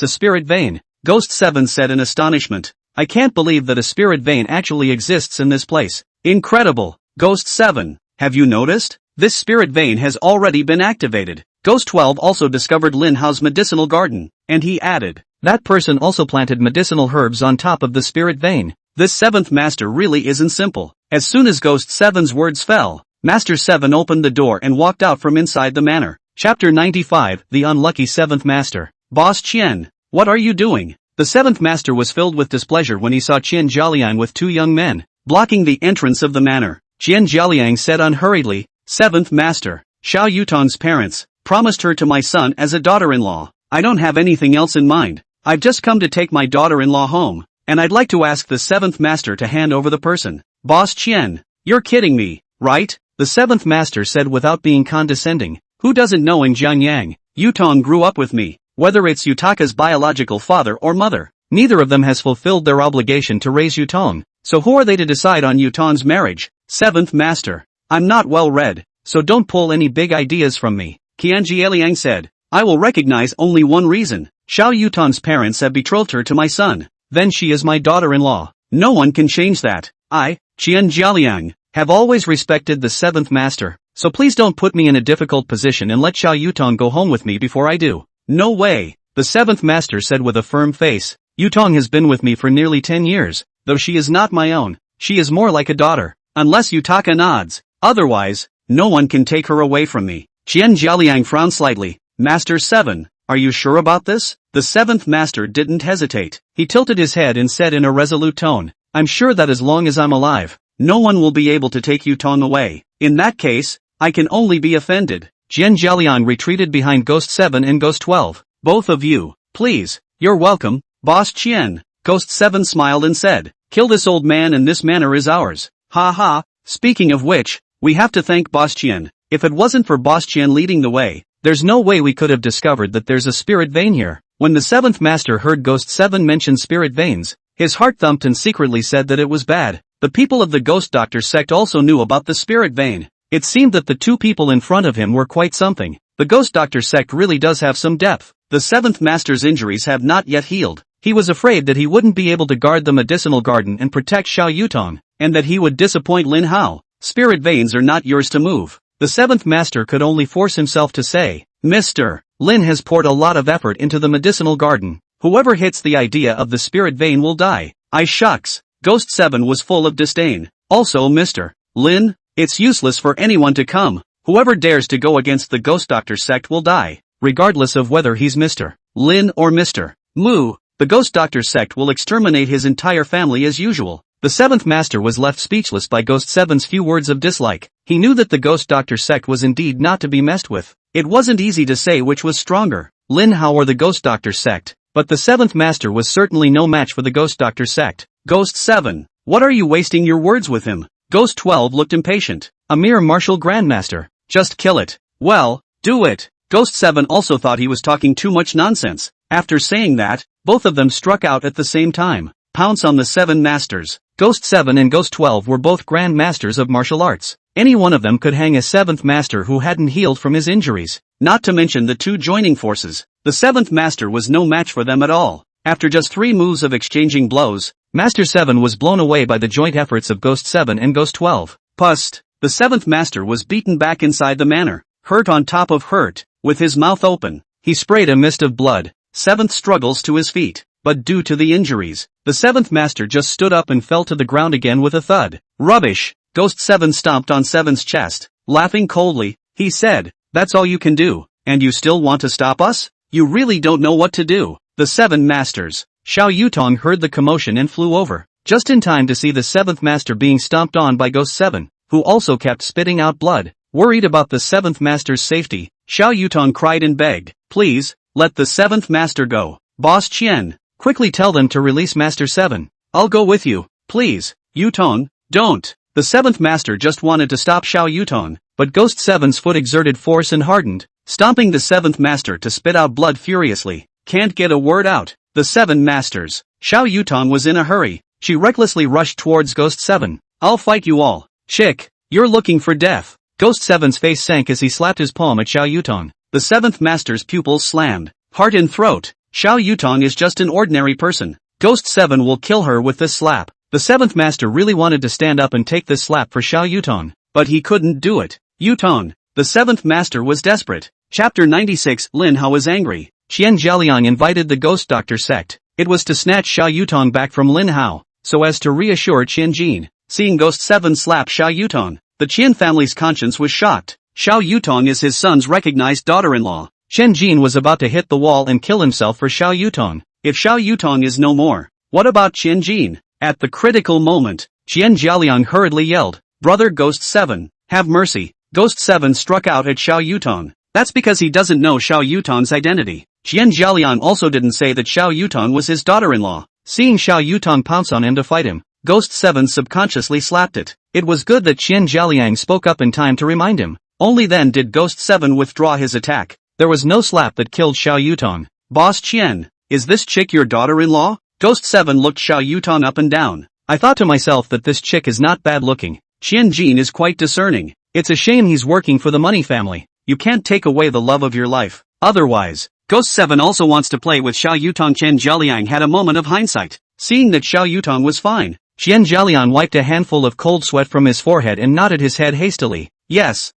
a spirit vein. Ghost 7 said in astonishment. I can't believe that a spirit vein actually exists in this place. Incredible. Ghost 7, have you noticed? This spirit vein has already been activated. Ghost 12 also discovered Lin Hao's medicinal garden, and he added, that person also planted medicinal herbs on top of the spirit vein. This 7th Master really isn't simple. As soon as Ghost 7's words fell, Master 7 opened the door and walked out from inside the manor. Chapter 95, The Unlucky 7th Master. Boss Qian, what are you doing? The 7th Master was filled with displeasure when he saw Jiangyang with 2 young men, blocking the entrance of the manor. Jiangyang said unhurriedly, 7th Master, Xiao Yutong's parents promised her to my son as a daughter-in-law. I don't have anything else in mind. I've just come to take my daughter-in-law home, and I'd like to ask the 7th Master to hand over the person. Boss Qian, you're kidding me, right? The 7th Master said without being condescending. Who doesn't know in Jiangyang? Yutong grew up with me. Whether it's Yutaka's biological father or mother, neither of them has fulfilled their obligation to raise Yutong. So who are they to decide on Yutong's marriage? 7th Master, I'm not well read, so don't pull any big ideas from me. Jiangyang said, I will recognize only one reason. Xiao Yutong's parents have betrothed her to my son. Then she is my daughter-in-law. No one can change that. I, Jiangyang, have always respected the 7th Master, so please don't put me in a difficult position and let Xiao Yutong go home with me before I do. No way, the 7th Master said with a firm face. Yutong has been with me for nearly 10 years, though she is not my own. She is more like a daughter, unless Yutaka nods. Otherwise, no one can take her away from me. Jiangyang frowned slightly. Master 7, are you sure about this? The 7th Master didn't hesitate. He tilted his head and said in a resolute tone, I'm sure that as long as I'm alive, no one will be able to take Yutong away. In that case, I can only be offended. Jiangyang retreated behind Ghost 7 and Ghost 12. Both of you, please, you're welcome, Boss Qian. Ghost 7 smiled and said, kill this old man and this manor is ours. Ha ha, speaking of which, we have to thank Boss Qian. If it wasn't for Boss Qian leading the way, there's no way we could have discovered that there's a spirit vein here. When the 7th Master heard Ghost 7 mention spirit veins, his heart thumped and secretly said that it was bad. The people of the Ghost Doctor sect also knew about the spirit vein. It seemed that the 2 people in front of him were quite something. The Ghost Doctor sect really does have some depth. The 7th Master's injuries have not yet healed. He was afraid that he wouldn't be able to guard the medicinal garden and protect Xiao Yutong, and that he would disappoint Lin Hao. Spirit veins are not yours to move. The 7th Master could only force himself to say, Mr. Lin has poured a lot of effort into the medicinal garden. Whoever hits the idea of the spirit vein will die. I shucks. Ghost 7 was full of disdain. Also Mr. Lin, it's useless for anyone to come. Whoever dares to go against the Ghost Doctor sect will die, regardless of whether he's Mr. Lin or Mr. Mu. The Ghost Doctor sect will exterminate his entire family as usual. The 7th Master was left speechless by Ghost 7's few words of dislike. He knew that the Ghost Doctor sect was indeed not to be messed with. It wasn't easy to say which was stronger, Lin Hao or the Ghost Doctor sect, but the 7th Master was certainly no match for the Ghost Doctor sect. Ghost 7, what are you wasting your words with him? Ghost 12 looked impatient. A mere martial grandmaster. Just kill it. Well, do it. Ghost 7 also thought he was talking too much nonsense. After saying that, both of them struck out at the same time. Pounce on the 7 masters. Ghost 7 and Ghost 12 were both grand masters of martial arts. Any one of them could hang a 7th Master who hadn't healed from his injuries. Not to mention the 2 joining forces. The 7th Master was no match for them at all. After just 3 moves of exchanging blows, Master 7 was blown away by the joint efforts of Ghost 7 and Ghost 12. Pust. The 7th Master was beaten back inside the manor, hurt on top of hurt, with his mouth open. He sprayed a mist of blood. 7th struggles to his feet, but due to the injuries, the 7th Master just stood up and fell to the ground again with a thud. Rubbish! Ghost 7 stomped on 7's chest. Laughing coldly, he said, that's all you can do, and you still want to stop us? You really don't know what to do. The 7 Masters. Xiao Yutong heard the commotion and flew over, just in time to see the 7th Master being stomped on by Ghost 7, who also kept spitting out blood. Worried about the 7th Master's safety, Xiao Yutong cried and begged, please, let the 7th Master go. Boss Qian, quickly tell them to release Master 7. I'll go with you, please. Yutong, don't. The 7th Master just wanted to stop Xiao Yutong, but Ghost 7's foot exerted force and hardened, stomping the 7th Master to spit out blood furiously. Can't get a word out. The 7 Masters. Xiao Yutong was in a hurry. She recklessly rushed towards Ghost 7. I'll fight you all. Chick, you're looking for death. Ghost 7's face sank as he slapped his palm at Xiao Yutong. The 7th Master's pupils slammed. Heart and throat. Xiao Yutong is just an ordinary person. Ghost 7 will kill her with this slap. The 7th Master really wanted to stand up and take this slap for Xiao Yutong, but he couldn't do it. Yutong. The 7th Master was desperate. Chapter 96. Lin Hao is angry. Jiangyang invited the Ghost Doctor sect. It was to snatch Xiao Yutong back from Lin Hao, so as to reassure Qianjin. seeing Ghost 7 slap Xiao Yutong. The Qian family's conscience was shocked. Xiao Yutong is his son's recognized daughter-in-law. Chen Jin was about to hit the wall and kill himself for Xiao Yutong. If Xiao Yutong is no more, what about Chen Jin? At the critical moment, Qian Jialiang hurriedly yelled, "Brother Ghost 7, have mercy." Ghost 7 struck out at Xiao Yutong. That's because he doesn't know Xiao Yutong's identity. Qian Jialiang also didn't say that Xiao Yutong was his daughter-in-law. Seeing Xiao Yutong pounce on him to fight him, Ghost 7 subconsciously slapped it. It was good that Qian Jialiang spoke up in time to remind him. Only then did Ghost 7 withdraw his attack. There was no slap that killed Xiao Yutong. "Boss Qian, is this chick your daughter-in-law?" Ghost 7 looked Xiao Yutong up and down. "I thought to myself that this chick is not bad looking. Qian Jin is quite discerning. It's a shame he's working for the money family. You can't take away the love of your life. Otherwise." Ghost 7 also wants to play with Xiao Yutong. Chen Jialiang had a moment of hindsight. Seeing that Xiao Yutong was fine, Qian Jialiang wiped a handful of cold sweat from his forehead and nodded his head hastily. Yes,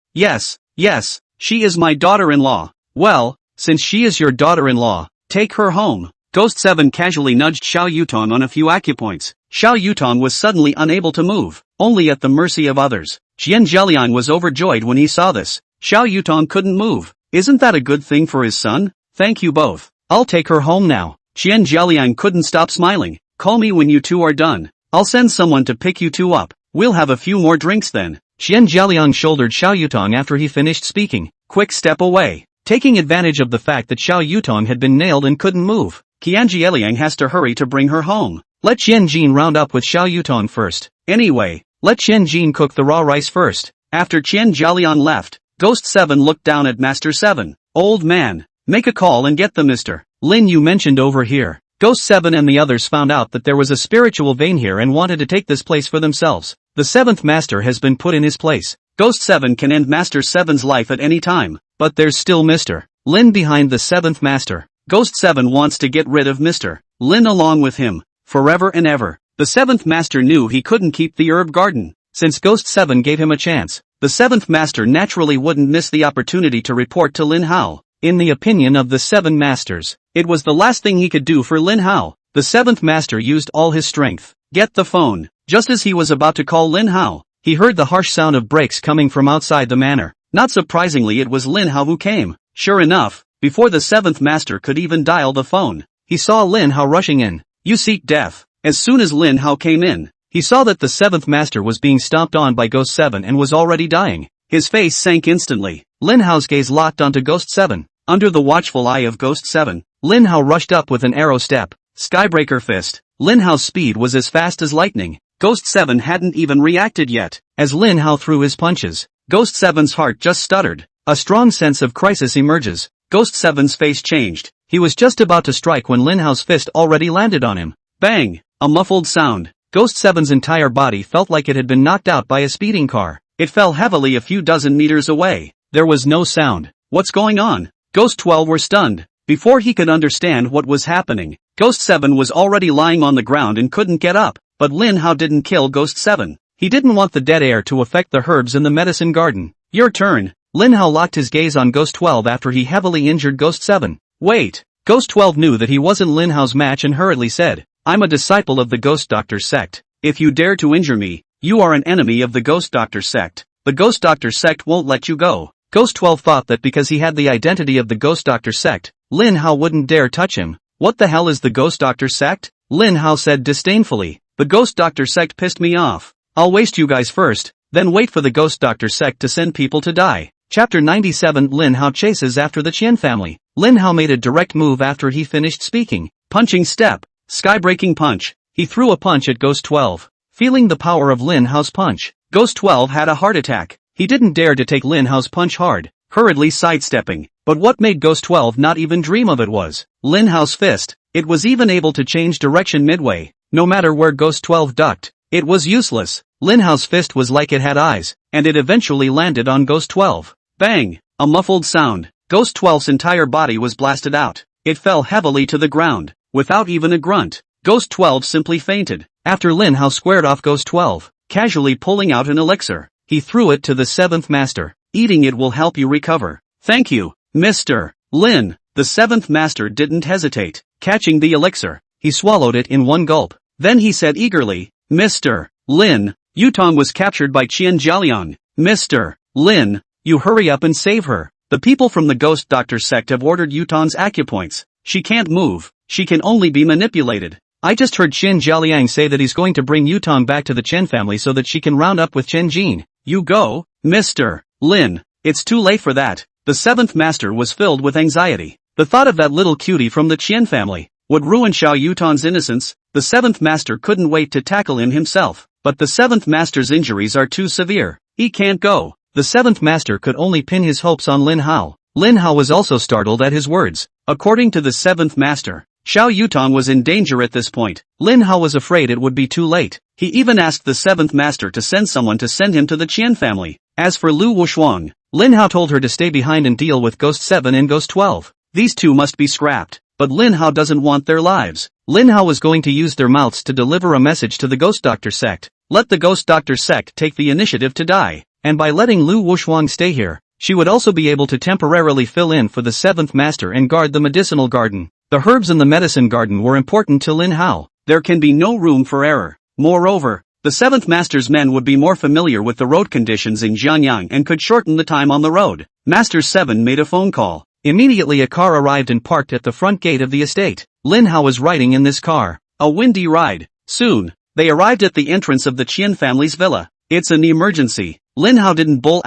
she is my daughter-in-law. Well, since she is your daughter-in-law, take her home. Ghost 7 casually nudged Xiao Yutong on a few acupoints. Xiao Yutong was suddenly unable to move, only at the mercy of others. Qian Jialiang was overjoyed when he saw this. Xiao Yutong couldn't move. Isn't that a good thing for his son? Thank you both. I'll take her home now. Qian Jialiang couldn't stop smiling. Call me when you two are done. I'll send someone to pick you two up. We'll have a few more drinks then. Qian Jialiang shouldered Xiao Yutong after he finished speaking. Quick step away. Taking advantage of the fact that Xiao Yutong had been nailed and couldn't move, Qian Jialiang has to hurry to bring her home. Let Qian Jin round up with Xiao Yutong first. Anyway, let Qian Jin cook the raw rice first. After Qian Jialiang left, Ghost 7 looked down at Master 7. Old man, make a call and get the Mr. Lin you mentioned over here. Ghost 7 and the others found out that there was a spiritual vein here and wanted to take this place for themselves. The 7th Master has been put in his place. Ghost 7 can end Master 7's life at any time, but there's still Mr. Lin behind the 7th Master. Ghost 7 wants to get rid of Mr. Lin along with him, forever and ever. The 7th Master knew he couldn't keep the herb garden. Since Ghost 7 gave him a chance, the 7th Master naturally wouldn't miss the opportunity to report to Lin Hao. In the opinion of the 7 Masters, it was the last thing he could do for Lin Hao. The 7th Master used all his strength. Get the phone. Just as he was about to call Lin Hao, he heard the harsh sound of brakes coming from outside the manor. Not surprisingly, it was Lin Hao who came. Sure enough, before the 7th Master could even dial the phone, he saw Lin Hao rushing in. You seek death. As soon as Lin Hao came in, he saw that the 7th Master was being stomped on by Ghost 7 and was already dying. His face sank instantly. Lin Hao's gaze locked onto Ghost 7. Under the watchful eye of Ghost 7, Lin Hao rushed up with an arrow step. Skybreaker fist. Lin Hao's speed was as fast as lightning. Ghost 7 hadn't even reacted yet. As Lin Hao threw his punches, Ghost 7's heart just stuttered. A strong sense of crisis emerges. Ghost 7's face changed. He was just about to strike when Lin Hao's fist already landed on him. Bang! A muffled sound. Ghost 7's entire body felt like it had been knocked out by a speeding car. It fell heavily a few dozen meters away. There was no sound. What's going on? Ghost 12 were stunned. Before he could understand what was happening, Ghost 7 was already lying on the ground and couldn't get up. But Lin Hao didn't kill Ghost 7. He didn't want the dead air to affect the herbs in the medicine garden. Your turn. Lin Hao locked his gaze on Ghost 12 after he heavily injured Ghost 7. Wait. Ghost 12 knew that he wasn't Lin Hao's match and hurriedly said, I'm a disciple of the Ghost Doctor sect. If you dare to injure me, you are an enemy of the Ghost Doctor sect. The Ghost Doctor sect won't let you go. Ghost 12 thought that because he had the identity of the Ghost Doctor sect, Lin Hao wouldn't dare touch him. What the hell is the Ghost Doctor sect? Lin Hao said disdainfully. The Ghost Doctor sect pissed me off. I'll waste you guys first, then wait for the Ghost Doctor sect to send people to die. Chapter 97 Lin Hao chases after the Qian family. Lin Hao made a direct move after he finished speaking. Punching step. Skybreaking punch. He threw a punch at Ghost 12. Feeling the power of Lin Hao's punch, Ghost 12 had a heart attack. He didn't dare to take Lin Hao's punch hard, hurriedly sidestepping. But what made Ghost 12 not even dream of it was Lin Hao's fist. It was even able to change direction midway. No matter where Ghost 12 ducked, it was useless. Lin Hao's fist was like it had eyes, and it eventually landed on Ghost 12. Bang! A muffled sound. Ghost 12's entire body was blasted out. It fell heavily to the ground, without even a grunt. Ghost 12 simply fainted. After Lin Hao squared off Ghost 12, casually pulling out an elixir, he threw it to the 7th Master. Eating it will help you recover. Thank you, Mr. Lin. The 7th Master didn't hesitate. Catching the elixir, he swallowed it in one gulp. Then he said eagerly, Mr. Lin, Yutong was captured by Jiangyang. Mr. Lin, you hurry up and save her. The people from the ghost doctor sect have ordered Yutong's acupoints. She can't move, she can only be manipulated. I just heard Qin Jialiang say that he's going to bring Yutong back to the Chen family so that she can round up with Chen Jin. You go, Mr. Lin. It's too late for that. The seventh master was filled with anxiety. The thought of that little cutie from the Qian family would ruin Xiao Yutong's innocence. The seventh master couldn't wait to tackle him himself. But the seventh master's injuries are too severe. He can't go. The seventh master could only pin his hopes on Lin Hao. Lin Hao was also startled at his words. According to the seventh master, Xiao Yutong was in danger at this point. Lin Hao was afraid it would be too late. He even asked the seventh master to send someone to send him to the Qian family. As for Lu Wushuang, Lin Hao told her to stay behind and deal with Ghost 7 and Ghost 12. These two must be scrapped. But Lin Hao doesn't want their lives. Lin Hao was going to use their mouths to deliver a message to the Ghost Doctor sect. Let the Ghost Doctor sect take the initiative to die. And by letting Lu Wushuang stay here, she would also be able to temporarily fill in for the seventh master and guard the medicinal garden. The herbs in the medicine garden were important to Lin Hao. There can be no room for error. Moreover, the seventh master's men would be more familiar with the road conditions in Jiangyang and could shorten the time on the road. Master 7 made a phone call. Immediately a car arrived and parked at the front gate of the estate. Lin Hao was riding in this car. A windy ride. Soon, they arrived at the entrance of the Qian family's villa. It's an emergency. Lin Hao didn't bull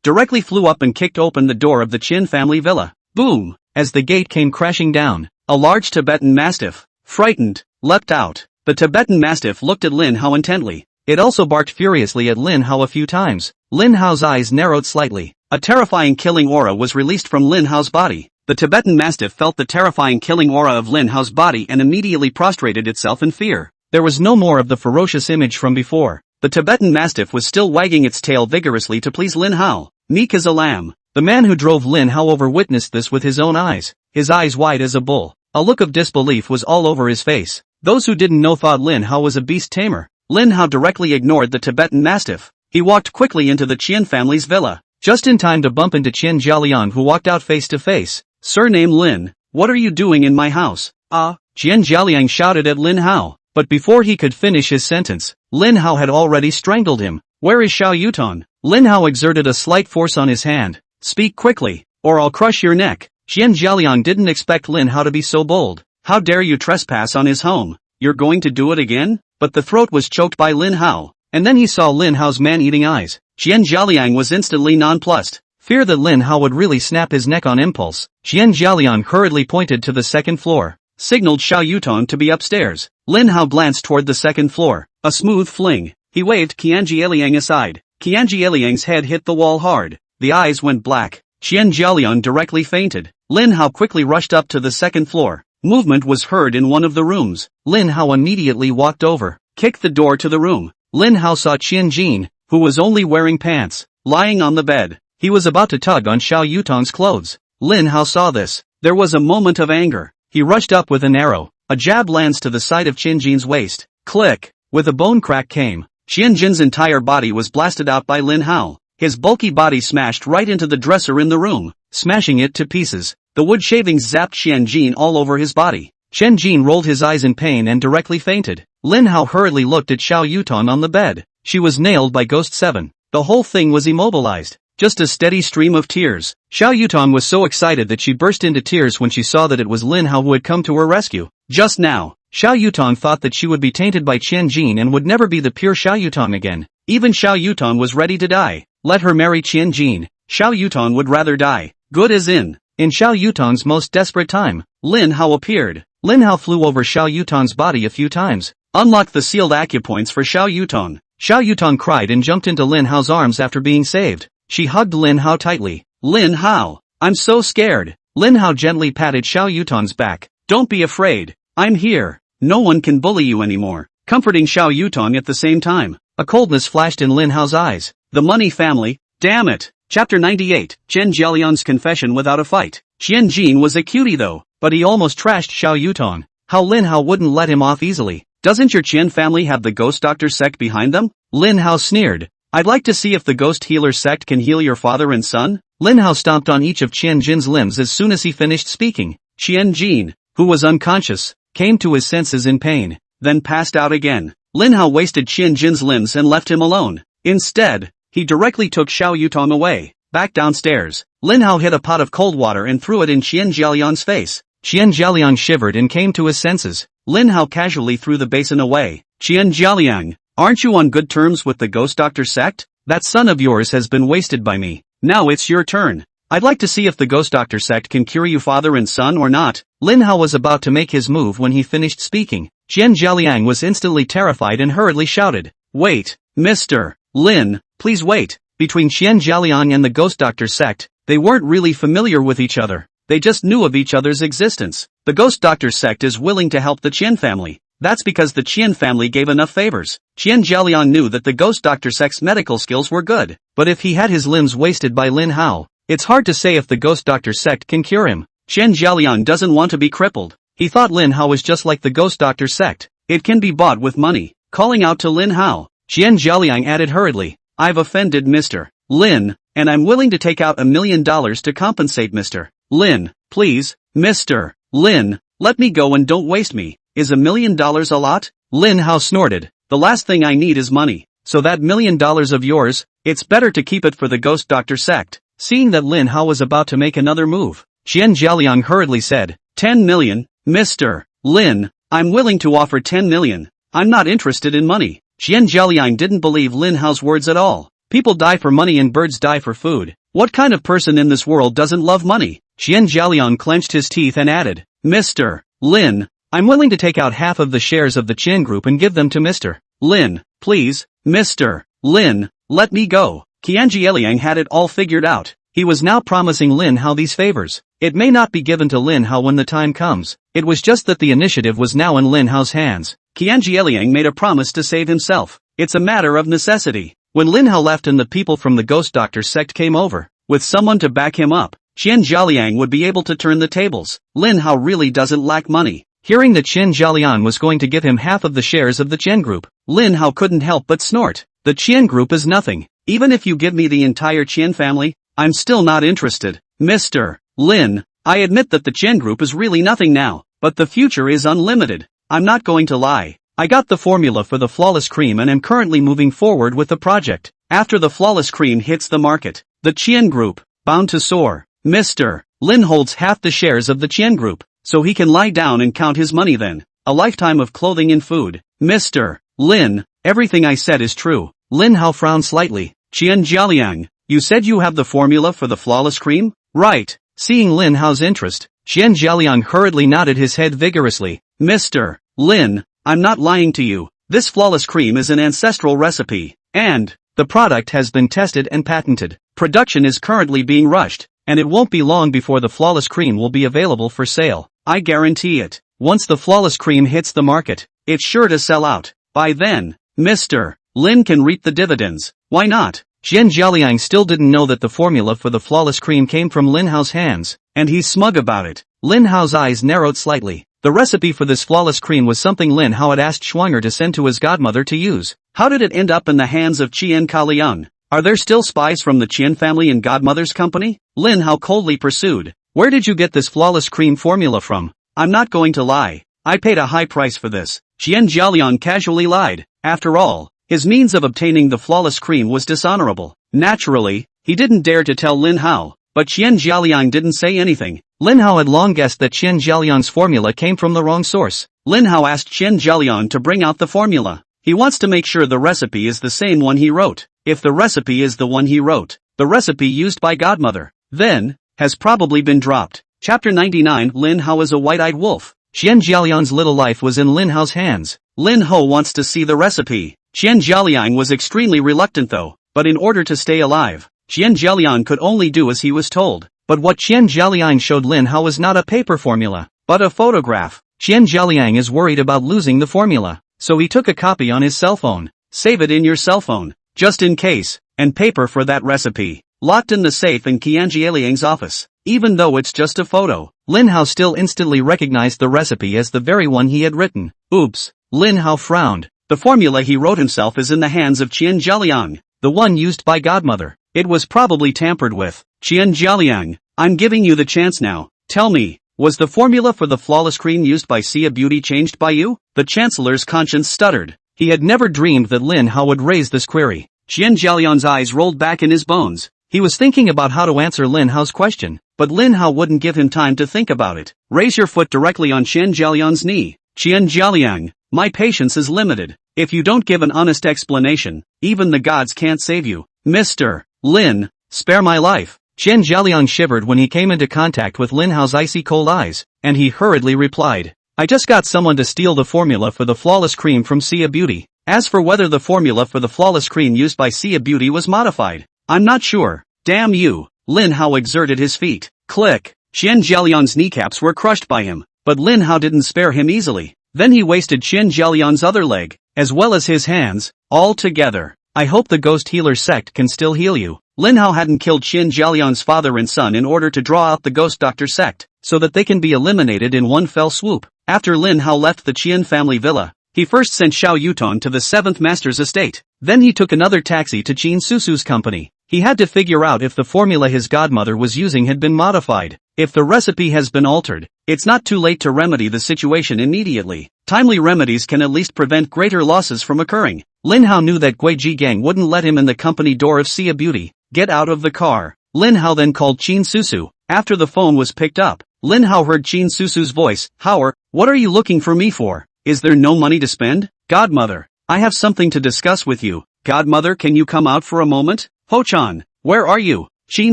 directly flew up and kicked open the door of the Qian family villa. Boom! As the gate came crashing down, a large Tibetan Mastiff, frightened, leapt out. The Tibetan Mastiff looked at Lin Hao intently. It also barked furiously at Lin Hao a few times. Lin Hao's eyes narrowed slightly. A terrifying killing aura was released from Lin Hao's body. The Tibetan Mastiff felt the terrifying killing aura of Lin Hao's body and immediately prostrated itself in fear. There was no more of the ferocious image from before. The Tibetan Mastiff was still wagging its tail vigorously to please Lin Hao. Meek as a lamb. The man who drove Lin Hao over witnessed this with his own eyes, his eyes wide as a bull. A look of disbelief was all over his face. Those who didn't know thought Lin Hao was a beast tamer. Lin Hao directly ignored the Tibetan Mastiff. He walked quickly into the Qian family's villa, just in time to bump into Qin Jialiang, who walked out face to face. Surname Lin, what are you doing in my house? Qin Jialiang shouted at Lin Hao. But before he could finish his sentence, Lin Hao had already strangled him. Where is Xiao Yutong? Lin Hao exerted a slight force on his hand. Speak quickly, or I'll crush your neck. Qin Jialiang didn't expect Lin Hao to be so bold. How dare you trespass on his home? You're going to do it again? But the throat was choked by Lin Hao, and then he saw Lin Hao's man-eating eyes. Qin Jialiang was instantly nonplussed. Fear that Lin Hao would really snap his neck on impulse. Qin Jialiang hurriedly pointed to the second floor, signaled Xiao Yutong to be upstairs. Lin Hao glanced toward the second floor. A smooth fling. He waved Qian Jialiang aside. Qian Jialiang's head hit the wall hard. The eyes went black. Qin Jialiang directly fainted. Lin Hao quickly rushed up to the second floor. Movement was heard in one of the rooms. Lin Hao immediately walked over, kicked the door to the room. Lin Hao saw Qian Jin, who was only wearing pants, lying on the bed. He was about to tug on Xiao Yutong's clothes. Lin Hao saw this. There was a moment of anger. He rushed up with an arrow. A jab lands to the side of Qin Jin's waist. Click! With a bone crack came. Qin Jin's entire body was blasted out by Lin Hao. His bulky body smashed right into the dresser in the room, smashing it to pieces. The wood shavings zapped Qin Jin all over his body. Qin Jin rolled his eyes in pain and directly fainted. Lin Hao hurriedly looked at Xiao Yutong on the bed. She was nailed by Ghost 7. The whole thing was immobilized. Just a steady stream of tears. Xiao Yutong was so excited that she burst into tears when she saw that it was Lin Hao who had come to her rescue. Just now, Xiao Yutong thought that she would be tainted by Qin Jin and would never be the pure Xiao Yutong again. Even Xiao Yutong was ready to die. Let her marry Qin Jin. Xiao Yutong would rather die. Good as in. In Xiao Yutong's most desperate time, Lin Hao appeared. Lin Hao flew over Xiao Yutong's body a few times. Unlocked the sealed acupoints for Xiao Yutong. Xiao Yutong cried and jumped into Lin Hao's arms after being saved. She hugged Lin Hao tightly. Lin Hao, I'm so scared. Lin Hao gently patted Xiao Yutong's back. Don't be afraid. I'm here. No one can bully you anymore. Comforting Xiao Yutong at the same time. A coldness flashed in Lin Hao's eyes. The money family, damn it. Chapter 98, Qin Jialiang's confession without a fight. Qin Jin was a cutie though, but he almost trashed Xiao Yutong. How Lin Hao wouldn't let him off easily. Doesn't your Qin family have the ghost doctor sect behind them? Lin Hao sneered. I'd like to see if the ghost healer sect can heal your father and son. Lin Hao stomped on each of Qin Jin's limbs as soon as he finished speaking. Qin Jin, who was unconscious, came to his senses in pain, then passed out again. Lin Hao wasted Qian Jin's limbs and left him alone. Instead, he directly took Xiao Yutong away. Back downstairs, Lin Hao hit a pot of cold water and threw it in Qian Jiaoliang's face. Qian Jiaoliang shivered and came to his senses. Lin Hao casually threw the basin away. Qian Jiaoliang, aren't you on good terms with the Ghost Doctor sect? That son of yours has been wasted by me. Now it's your turn. I'd like to see if the Ghost Doctor sect can cure you father and son or not. Lin Hao was about to make his move when he finished speaking. Qian Jiaoliang was instantly terrified and hurriedly shouted, "Wait, Mr. Lin, please wait." Between Qian Jiaoliang and the Ghost Doctor sect, they weren't really familiar with each other. They just knew of each other's existence. The Ghost Doctor sect is willing to help the Qian family. That's because the Qian family gave enough favors. Qian Jiaoliang knew that the Ghost Doctor sect's medical skills were good, but if he had his limbs wasted by Lin Hao, it's hard to say if the Ghost Doctor sect can cure him. Qian Jiaoliang doesn't want to be crippled. He thought Lin Hao was just like the Ghost Doctor sect. It can be bought with money. Calling out to Lin Hao, Qian Jiaoliang added hurriedly, "I've offended Mr. Lin, and I'm willing to take out $1 million to compensate Mr. Lin. Please, Mr. Lin, let me go and don't waste me. Is $1 million a lot?" Lin Hao snorted. "The last thing I need is money. So that $1 million of yours, it's better to keep it for the Ghost Doctor sect." Seeing that Lin Hao was about to make another move, Qian Jiaoliang hurriedly said, "10 million, Mr. Lin, I'm willing to offer 10 million. I'm not interested in money." Qian Jiaoliang didn't believe Lin Hao's words at all. People die for money and birds die for food. What kind of person in this world doesn't love money? Qian Jiaoliang clenched his teeth and added, "Mr. Lin, I'm willing to take out half of the shares of the Qian group and give them to Mr. Lin. Please, Mr. Lin, let me go." Qian Jiaoliang had it all figured out. He was now promising Lin Hao these favors. It may not be given to Lin Hao when the time comes. It was just that the initiative was now in Lin Hao's hands. Qian Jiaoliang made a promise to save himself. It's a matter of necessity. When Lin Hao left and the people from the Ghost Doctor sect came over, with someone to back him up, Qian Jiaoliang would be able to turn the tables. Lin Hao really doesn't lack money. Hearing that Qian Jiaoliang was going to give him half of the shares of the Qian group, Lin Hao couldn't help but snort. The Qian group is nothing. Even if you give me the entire Qian family, I'm still not interested. Mr. Lin, I admit that the Qian group is really nothing now, but the future is unlimited. I'm not going to lie. I got the formula for the flawless cream and am currently moving forward with the project. After the flawless cream hits the market, the Qian group, bound to soar. Mr. Lin holds half the shares of the Qian group, so he can lie down and count his money then. A lifetime of clothing and food. Mr. Lin, everything I said is true. Lin Hao frowned slightly. Qian Jiaoliang, you said you have the formula for the flawless cream? Right. Seeing Lin Hao's interest, Qian Jiaoliang hurriedly nodded his head vigorously. Mr. Lin, I'm not lying to you. This flawless cream is an ancestral recipe, and the product has been tested and patented. Production is currently being rushed, and it won't be long before the flawless cream will be available for sale. I guarantee it. Once the flawless cream hits the market, it's sure to sell out. By then, Mr. Lin can reap the dividends. Why not? Qian Jiaoliang still didn't know that the formula for the flawless cream came from Lin Hao's hands, and he's smug about it. Lin Hao's eyes narrowed slightly. The recipe for this flawless cream was something Lin Hao had asked Schwanger to send to his godmother to use. How did it end up in the hands of Qian Kaliang? Are there still spies from the Qian family in godmother's company? Lin Hao coldly pursued. Where did you get this flawless cream formula from? I'm not going to lie. I paid a high price for this. Qian Jiaoliang casually lied. After all, his means of obtaining the flawless cream was dishonorable. Naturally, he didn't dare to tell Lin Hao, but Qian Jiaoliang didn't say anything. Lin Hao had long guessed that Qian Jiaoliang's formula came from the wrong source. Lin Hao asked Qian Jiaoliang to bring out the formula. He wants to make sure the recipe is the same one he wrote. If the recipe is the one he wrote, the recipe used by godmother, then, has probably been dropped. Chapter 99 Lin Hao is a white-eyed wolf. Qian Jiaoliang's little life was in Lin Hao's hands. Lin Hao wants to see the recipe. Qian Jiaoliang was extremely reluctant though, but in order to stay alive, Qian Jiaoliang could only do as he was told. But what Qian Jiaoliang showed Lin Hao was not a paper formula, but a photograph. Qian Jiaoliang is worried about losing the formula, so he took a copy on his cell phone. Save it in your cell phone, just in case, and paper for that recipe. Locked in the safe in Qian Jiaoliang's office. Even though it's just a photo, Lin Hao still instantly recognized the recipe as the very one he had written. Oops, Lin Hao frowned. The formula he wrote himself is in the hands of Qian Jiaoliang, the one used by godmother. It was probably tampered with. Qian Jiaoliang, I'm giving you the chance now. Tell me, was the formula for the flawless cream used by Sia Beauty changed by you? The chancellor's conscience stuttered. He had never dreamed that Lin Hao would raise this query. Qian Jiaolian's eyes rolled back in his bones. He was thinking about how to answer Lin Hao's question, but Lin Hao wouldn't give him time to think about it. Raise your foot directly on Qian Jiaolian's knee. Qian Jiaoliang, my patience is limited. If you don't give an honest explanation, even the gods can't save you. Mr. Lin, spare my life. Qian Jiaoliang shivered when he came into contact with Lin Hao's icy cold eyes, and he hurriedly replied, I just got someone to steal the formula for the flawless cream from Sia Beauty. As for whether the formula for the flawless cream used by Sia Beauty was modified, I'm not sure. Damn you. Lin Hao exerted his feet. Click. Qian Jiaoliang's kneecaps were crushed by him, but Lin Hao didn't spare him easily. Then he wasted Qian Jiaoliang's other leg, as well as his hands, all together. I hope the ghost healer sect can still heal you. Lin Hao hadn't killed Qian Jiaoliang's father and son in order to draw out the ghost doctor sect, so that they can be eliminated in one fell swoop. After Lin Hao left the Qian family villa, he first sent Xiao Yutong to the 7th master's estate. Then he took another taxi to Qin Susu's company. He had to figure out if the formula his godmother was using had been modified. If the recipe has been altered, it's not too late to remedy the situation immediately. Timely remedies can at least prevent greater losses from occurring. Lin Hao knew that Gui Jigang wouldn't let him in the company door of Sia Beauty. Get out of the car. Lin Hao then called Qin Susu. After the phone was picked up, Lin Hao heard Qin Susu's voice. Hao, what are you looking for me for? Is there no money to spend? Godmother, I have something to discuss with you. Godmother, can you come out for a moment? Ho-chan, where are you? Qin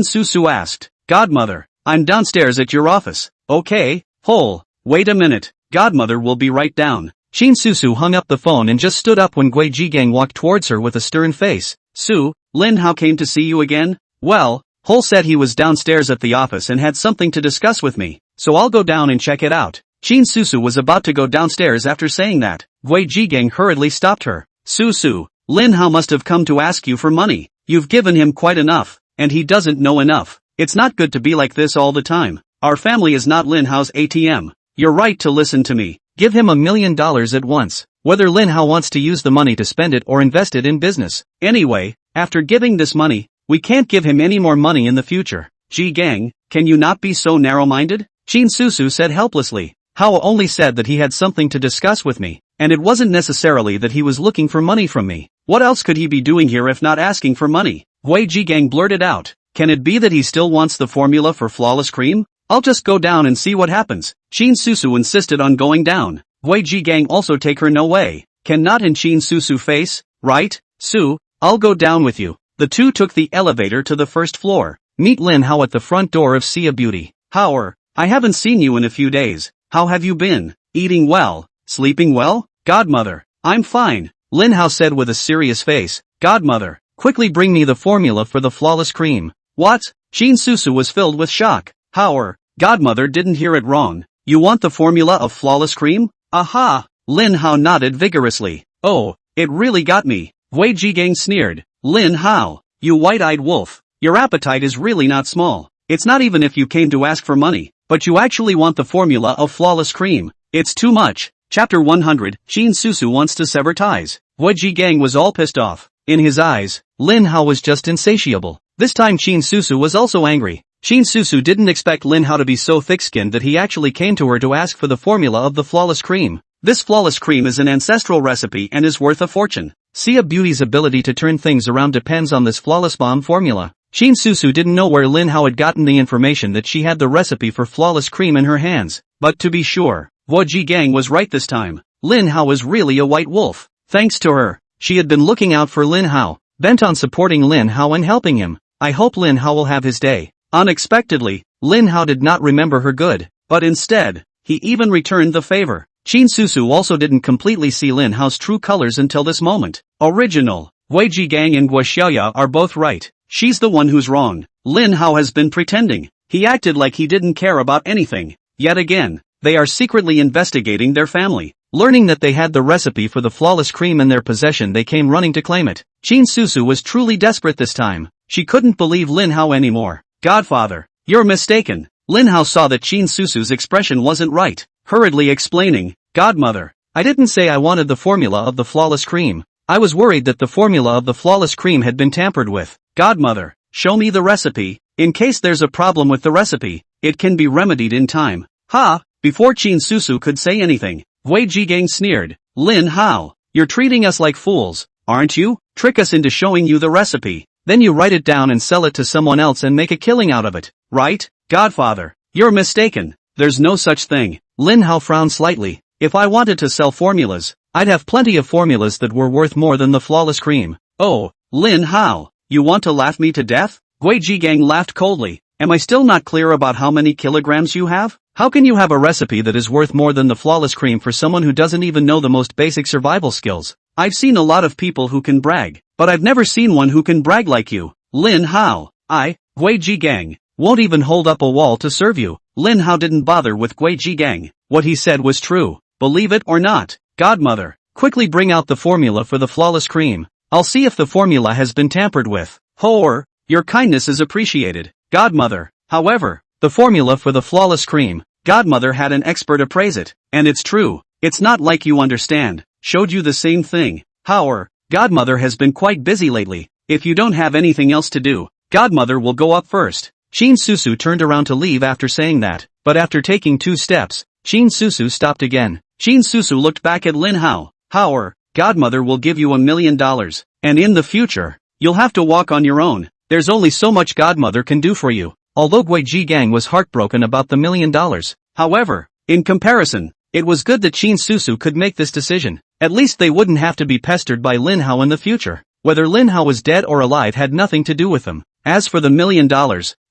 Susu asked. Godmother, I'm downstairs at your office. Okay, Hole, wait a minute. Godmother will be right down. Qin Susu hung up the phone and just stood up when Gui Jigang walked towards her with a stern face. Su, Lin Hao came to see you again? Well, Hole said he was downstairs at the office and had something to discuss with me, so I'll go down and check it out. Qin Susu was about to go downstairs after saying that. Gui Jigang hurriedly stopped her. Susu, Lin Hao must have come to ask you for money. You've given him quite enough, and he doesn't know enough. It's not good to be like this all the time. Our family is not Lin Hao's ATM. You're right to listen to me. Give him $1 million at once, whether Lin Hao wants to use the money to spend it or invest it in business. Anyway, after giving this money, we can't give him any more money in the future. Jigang, can you not be so narrow-minded? Qin Susu said helplessly. Hao only said that he had something to discuss with me, and it wasn't necessarily that he was looking for money from me. What else could he be doing here if not asking for money? Gui Jigang blurted out. Can it be that he still wants the formula for flawless cream? I'll just go down and see what happens. Qin Susu insisted on going down. Gui Jigang also take her no way. Can not in Qin Susu face, right? Su, I'll go down with you. The two took the elevator to the first floor. Meet Lin Hao at the front door of Sia Beauty. Hao, I haven't seen you in a few days. How have you been? Eating well? Sleeping well? Godmother, I'm fine. Lin Hao said with a serious face. Godmother, quickly bring me the formula for the flawless cream. What? Qin Susu was filled with shock. Hao, Godmother didn't hear it wrong. You want the formula of flawless cream? Aha! Lin Hao nodded vigorously. Oh, it really got me. Gui Jigang sneered. Lin Hao, you white-eyed wolf. Your appetite is really not small. It's not even if you came to ask for money, but you actually want the formula of flawless cream. It's too much. Chapter 100, Qin Susu wants to sever ties. Gui Jigang was all pissed off. In his eyes, Lin Hao was just insatiable. This time Qin Susu was also angry. Qin Susu didn't expect Lin Hao to be so thick-skinned that he actually came to her to ask for the formula of the flawless cream. This flawless cream is an ancestral recipe and is worth a fortune. Sia Beauty's ability to turn things around depends on this flawless bomb formula. Qin Susu didn't know where Lin Hao had gotten the information that she had the recipe for flawless cream in her hands, but to be sure, Gui Jigang was right this time. Lin Hao was really a white wolf. Thanks to her, she had been looking out for Lin Hao, bent on supporting Lin Hao and helping him. I hope Lin Hao will have his day. Unexpectedly, Lin Hao did not remember her good, but instead, he even returned the favor. Qin Susu also didn't completely see Lin Hao's true colors until this moment. Original. Gui Jigang and Gui Xiaoya are both right. She's the one who's wrong. Lin Hao has been pretending. He acted like he didn't care about anything. Yet again, they are secretly investigating their family. Learning that they had the recipe for the flawless cream in their possession, they came running to claim it. Qin Susu was truly desperate this time. She couldn't believe Lin Hao anymore. Godfather, you're mistaken. Lin Hao saw that Qin Susu's expression wasn't right, hurriedly explaining. Godmother, I didn't say I wanted the formula of the flawless cream. I was worried that the formula of the flawless cream had been tampered with. Godmother, show me the recipe. In case there's a problem with the recipe, it can be remedied in time. Ha! Before Qin Susu could say anything, Gui Jigang sneered. Lin Hao, You're treating us like fools, aren't you? Trick us into showing you the recipe. Then you write it down and sell it to someone else and make a killing out of it, right? Godfather, you're mistaken. There's no such thing. Lin Hao frowned slightly. If I wanted to sell formulas, I'd have plenty of formulas that were worth more than the flawless cream. Oh, Lin Hao, you want to laugh me to death? Gui Jiangyang laughed coldly. Am I still not clear about how many kilograms you have? How can you have a recipe that is worth more than the flawless cream for someone who doesn't even know the most basic survival skills? I've seen a lot of people who can brag, but I've never seen one who can brag like you. Lin Hao, Gui Jiangyang, won't even hold up a wall to serve you. Lin Hao didn't bother with Gui Jiangyang. What he said was true. Believe it or not. Godmother, quickly bring out the formula for the flawless cream. I'll see if the formula has been tampered with. Or, your kindness is appreciated, Godmother. However, the formula for the flawless cream, Godmother had an expert appraise it, and it's true. It's not like you understand. Showed you the same thing. However, Godmother has been quite busy lately. If you don't have anything else to do, Godmother will go up first. Shin Susu turned around to leave after saying that, but after taking 2 steps, Shin Susu stopped again. Shin Susu looked back at Lin Hao. However, Godmother will give you $1 million, and in the future, you'll have to walk on your own. There's only so much Godmother can do for you. Although Gui Jiangyang was heartbroken about the $1 million. However, in comparison, it was good that Shin Susu could make this decision. At least they wouldn't have to be pestered by Lin Hao in the future. Whether Lin Hao was dead or alive had nothing to do with them. As for the $1 million,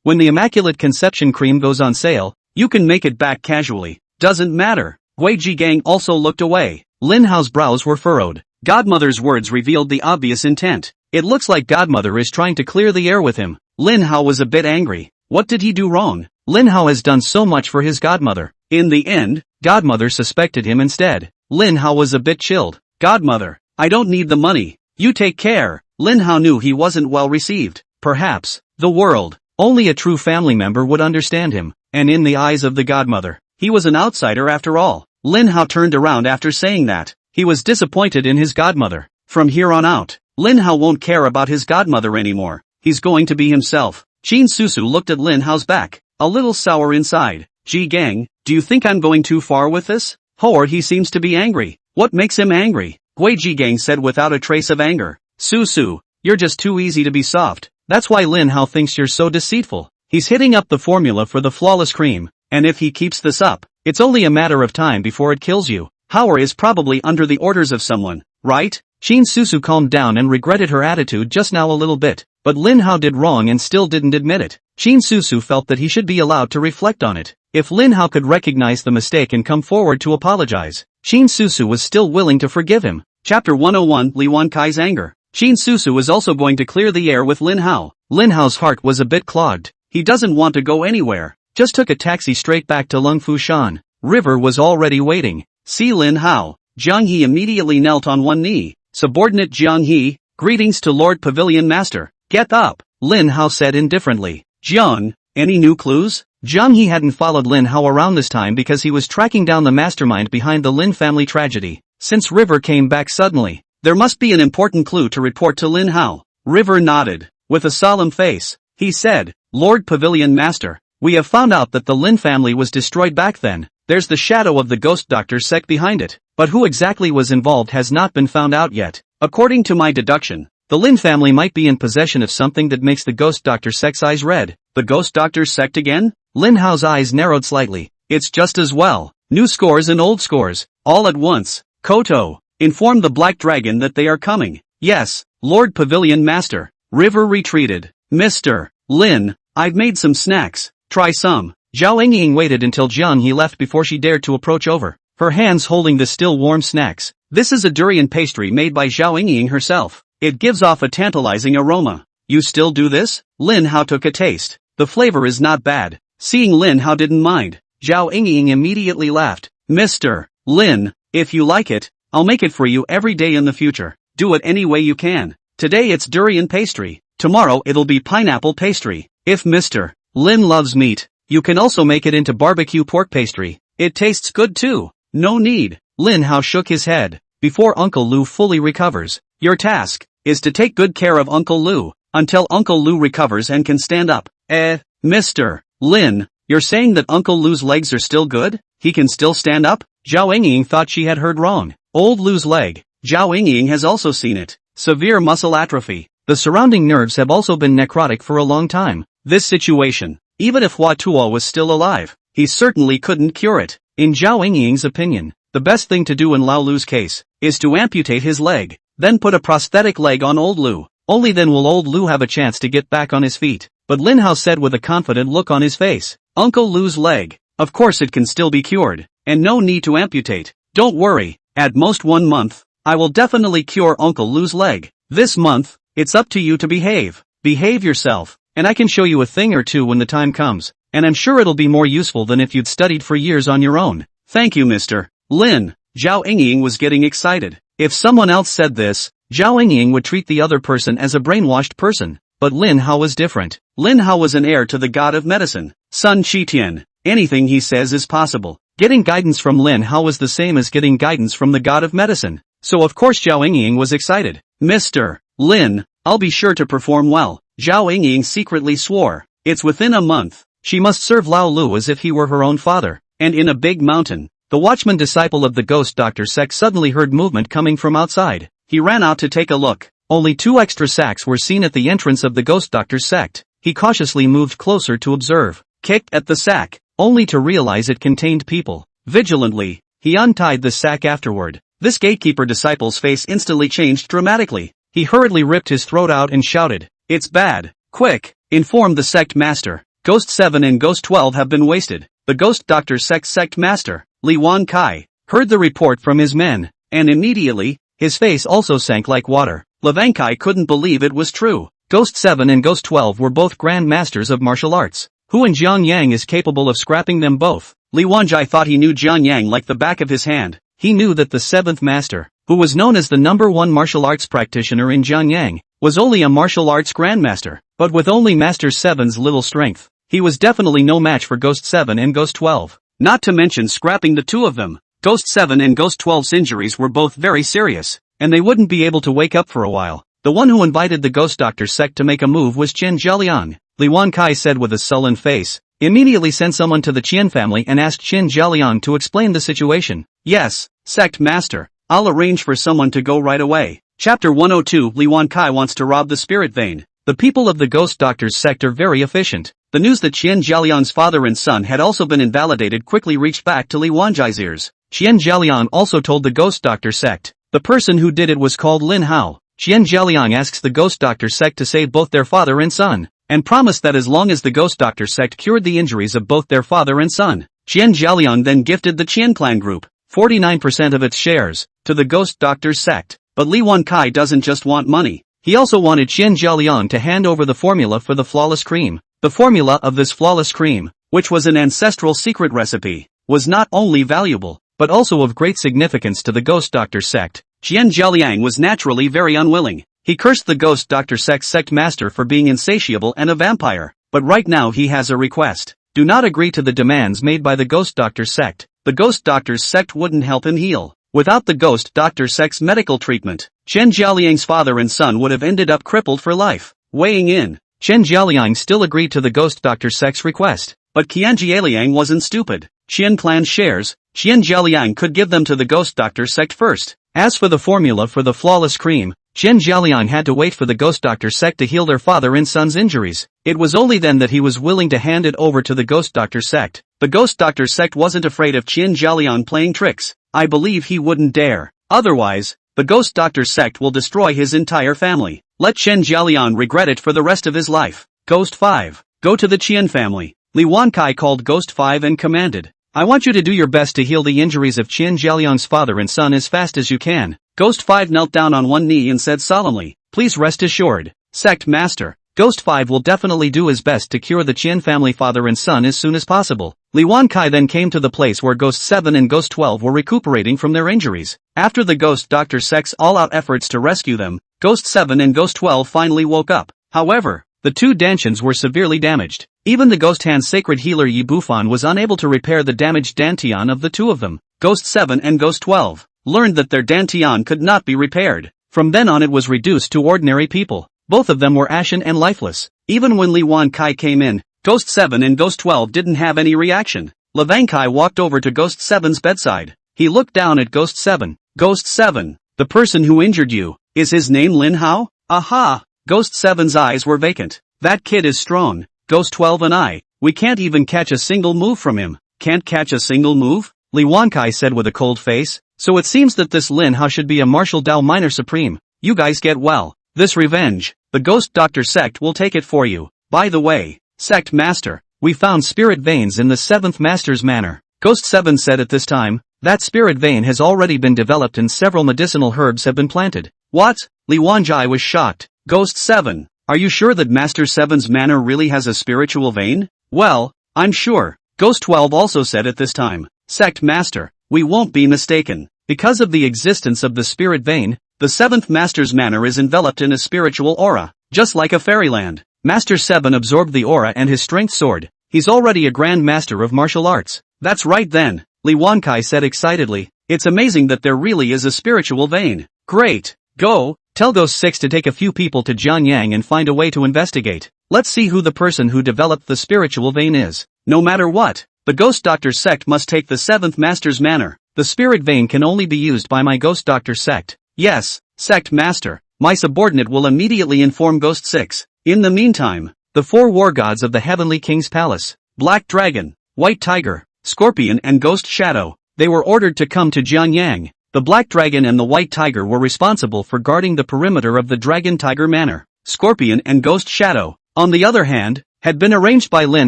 when the Immaculate Conception cream goes on sale, you can make it back casually. Doesn't matter. Gui Jiangyang also looked away. Lin Hao's brows were furrowed. Godmother's words revealed the obvious intent. It looks like Godmother is trying to clear the air with him. Lin Hao was a bit angry. What did he do wrong? Lin Hao has done so much for his Godmother. In the end, Godmother suspected him instead. Lin Hao was a bit chilled. Godmother, I don't need the money. You take care. Lin Hao knew he wasn't well received. Perhaps, the world, only a true family member would understand him. And in the eyes of the Godmother, he was an outsider after all. Lin Hao turned around after saying that. He was disappointed in his Godmother. From here on out, Lin Hao won't care about his Godmother anymore. He's going to be himself. Shin Susu looked at Lin Hao's back, a little sour inside. Jiangyang, do you think I'm going too far with this? Or he seems to be angry. What makes him angry? Gui Jiangyang said without a trace of anger. Susu, you're just too easy to be soft. That's why Lin Hao thinks you're so deceitful. He's hitting up the formula for the flawless cream, and if he keeps this up, it's only a matter of time before it kills you. Howard is probably under the orders of someone, right? Shin Susu calmed down and regretted her attitude just now a little bit, but Lin Hao did wrong and still didn't admit it. Shin Susu felt that he should be allowed to reflect on it. If Lin Hao could recognize the mistake and come forward to apologize, Shin Susu was still willing to forgive him. Chapter 101 Li Wankai's Anger. Shin Susu was also going to clear the air with Lin Hao. Lin Hao's heart was a bit clogged. He doesn't want to go anywhere. Just took a taxi straight back to Lungfushan. River was already waiting. See Lin Hao. Jiang He immediately knelt on one knee. Subordinate Jiang He, greetings to Lord Pavilion Master. Get up, Lin Hao said indifferently. Jiang, any new clues? Jiang He hadn't followed Lin Hao around this time because he was tracking down the mastermind behind the Lin family tragedy. Since River came back suddenly, there must be an important clue to report to Lin Hao. River nodded. With a solemn face, he said, Lord Pavilion Master, we have found out that the Lin family was destroyed back then. There's the shadow of the ghost doctor sect behind it, but who exactly was involved has not been found out yet. According to my deduction, the Lin family might be in possession of something that makes the ghost doctor sect's eyes red. The ghost doctor sect again? Lin Hao's eyes narrowed slightly. It's just as well. New scores and old scores, all at once. Koto, inform the Black Dragon that they are coming. Yes, Lord Pavilion Master. River retreated. Mr. Lin, I've made some snacks. Try some. Zhao Yingying waited until Jiang He left before she dared to approach over, her hands holding the still warm snacks. This is a durian pastry made by Zhao Yingying herself. It gives off a tantalizing aroma. You still do this? Lin Hao took a taste. The flavor is not bad. Seeing Lin Hao didn't mind, Zhao Yingying immediately laughed. Mr. Lin, if you like it, I'll make it for you every day in the future. Do it any way you can. Today it's durian pastry. Tomorrow it'll be pineapple pastry. If Mr. Lin loves meat, you can also make it into barbecue pork pastry. It tastes good too. No need. Lin Hao shook his head. Before Uncle Lu fully recovers, your task is to take good care of Uncle Lu until Uncle Lu recovers and can stand up. Mr. Lin, you're saying that Uncle Lu's legs are still good? He can still stand up? Zhao Yingying thought she had heard wrong. Old Lu's leg. Zhao Yingying has also seen it. Severe muscle atrophy. The surrounding nerves have also been necrotic for a long time. This situation, even if Hua Tuo was still alive, he certainly couldn't cure it. In Zhao Yingying's opinion, the best thing to do in Lao Lu's case is to amputate his leg, then put a prosthetic leg on old Lu. Only then will old Lu have a chance to get back on his feet. But Lin Hao said with a confident look on his face, Uncle Lu's leg, of course it can still be cured, and no need to amputate. Don't worry, at most 1 month, I will definitely cure Uncle Lu's leg. This month, it's up to you to behave. Behave yourself, and I can show you a thing or two when the time comes, and I'm sure it'll be more useful than if you'd studied for years on your own. Thank you, Mr. Lin. Zhao Yingying was getting excited. If someone else said this, Zhao Yingying would treat the other person as a brainwashed person. But Lin Hao was different. Lin Hao was an heir to the god of medicine, Sun Qitian. Anything he says is possible. Getting guidance from Lin Hao was the same as getting guidance from the god of medicine. So of course Zhao Yingying was excited. Mr. Lin, I'll be sure to perform well. Zhao Yingying secretly swore. It's within a month. She must serve Lao Lu as if he were her own father. And in a big mountain, the watchman disciple of the ghost doctor sect suddenly heard movement coming from outside. He ran out to take a look. Only 2 extra sacks were seen at the entrance of the ghost doctor's sect. He cautiously moved closer to observe. Kicked at the sack, only to realize it contained people. Vigilantly, he untied the sack afterward. This gatekeeper disciple's face instantly changed dramatically. He hurriedly ripped his throat out and shouted, "It's bad. Quick, inform the sect master. Ghost 7 and Ghost 12 have been wasted." The ghost doctor's sect master, Li Wan Kai, heard the report from his men, and immediately, his face also sank like water. Li Wan Kai couldn't believe it was true. Ghost 7 and Ghost 12 were both grand masters of martial arts. Who in Jiangyang is capable of scrapping them both? Li Wanjai thought he knew Jiangyang like the back of his hand. He knew that the 7th master, who was known as the #1 martial arts practitioner in Jiangyang, was only a martial arts grandmaster, but with only Master 7's little strength, he was definitely no match for Ghost 7 and Ghost 12. Not to mention scrapping the 2 of them. Ghost 7 and Ghost 12's injuries were both very serious, and they wouldn't be able to wake up for a while. The one who invited the ghost doctor sect to make a move was Qian Jialiang. Li Wan Kai said with a sullen face. Immediately sent someone to the Qian family and asked Qian Jialiang to explain the situation. Yes, sect master, I'll arrange for someone to go right away. Chapter 102. Li Wan Kai wants to rob the spirit vein. The people of the ghost doctor's sect are very efficient. The news that Qian Jialiang's father and son had also been invalidated quickly reached back to Li Wanjai's ears. Qian Jialiang also told the ghost doctor sect. The person who did it was called Lin Hao. Qian Jialiang asks the ghost doctor sect to save both their father and son, and promised that as long as the ghost doctor sect cured the injuries of both their father and son, Qian Jialiang then gifted the Qian clan group 49% of its shares to the ghost doctor's sect. But Li Wan Kai doesn't just want money. He also wanted Qian Jialiang to hand over the formula for the flawless cream. The formula of this flawless cream, which was an ancestral secret recipe, was not only valuable, but also of great significance to the ghost doctor sect. Qian Jialiang was naturally very unwilling. He cursed the ghost doctor sect master for being insatiable and a vampire. But right now he has a request. Do not agree to the demands made by the ghost doctor sect. The ghost doctor's sect wouldn't help him heal. Without the ghost doctor sect's medical treatment, Chen Jialiang's father and son would have ended up crippled for life. Weighing in, Chen Jialiang still agreed to the ghost doctor sect's request. But Qian Jialiang wasn't stupid. Qian clan shares, Qian Jialiang could give them to the ghost doctor sect first. As for the formula for the flawless cream, Qian Jialiang had to wait for the ghost doctor sect to heal their father and son's injuries. It was only then that he was willing to hand it over to the ghost doctor sect. The ghost doctor sect wasn't afraid of Qian Jialiang playing tricks. I believe he wouldn't dare. Otherwise, the ghost doctor sect will destroy his entire family. Let Chen Jialiang regret it for the rest of his life. Ghost 5. Go to the Qian family. Li Wan Kai called Ghost 5 and commanded. I want you to do your best to heal the injuries of Qian Jialiang's father and son as fast as you can. Ghost 5 knelt down on one knee and said solemnly, please rest assured, sect master, Ghost 5 will definitely do his best to cure the Qian family father and son as soon as possible. Li Wan Kai then came to the place where Ghost 7 and Ghost 12 were recuperating from their injuries. After the ghost doctor sect's all-out efforts to rescue them, Ghost 7 and Ghost 12 finally woke up. However, the 2 dantians were severely damaged. Even the Ghost Hand's sacred healer Yi Bufan was unable to repair the damaged dantian of the 2 of them. Ghost 7 and Ghost 12 learned that their dantian could not be repaired. From then on it was reduced to ordinary people. Both of them were ashen and lifeless. Even when Li Wan Kai came in, Ghost 7 and Ghost 12 didn't have any reaction. Li Wan Kai walked over to Ghost 7's bedside. He looked down at Ghost 7. Ghost 7, The person who injured you, is his name Lin Hao? Aha! Ghost 7's eyes were vacant. That kid is strong. Ghost 12 and we can't even catch a single move from him. Can't catch a single move? Li Wankai said with a cold face. So it seems that this Lin Hao should be a martial Dao minor supreme. You guys get well. This revenge, the Ghost Doctor sect will take it for you. By the way, Sect Master, we found spirit veins in the 7th Master's manor. Ghost 7 said at this time, that spirit vein has already been developed and several medicinal herbs have been planted. What? Li Wanjai was shocked. Ghost 7, are you sure that Master 7's manor really has a spiritual vein? Well, I'm sure. Ghost 12 also said at this time, Sect Master, we won't be mistaken. Because of the existence of the spirit vein, the 7th Master's manor is enveloped in a spiritual aura, just like a fairyland. Master 7 absorbed the aura and his strength soared. He's already a grand master of martial arts. That's right then, Li Wankai said excitedly. It's amazing that there really is a spiritual vein. Great. Go, tell those 6 to take a few people to Jiangyang and find a way to investigate. Let's see who the person who developed the spiritual vein is. No matter what, the Ghost Doctor sect must take the 7th Master's manor. The spirit vein can only be used by my Ghost Doctor sect. Yes, Sect Master, my subordinate will immediately inform Ghost 6. In the meantime, the 4 war gods of the Heavenly King's Palace, Black Dragon, White Tiger, Scorpion and Ghost Shadow, they were ordered to come to Jiangyang. The Black Dragon and the White Tiger were responsible for guarding the perimeter of the Dragon Tiger Manor. Scorpion and Ghost Shadow, on the other hand, had been arranged by Lin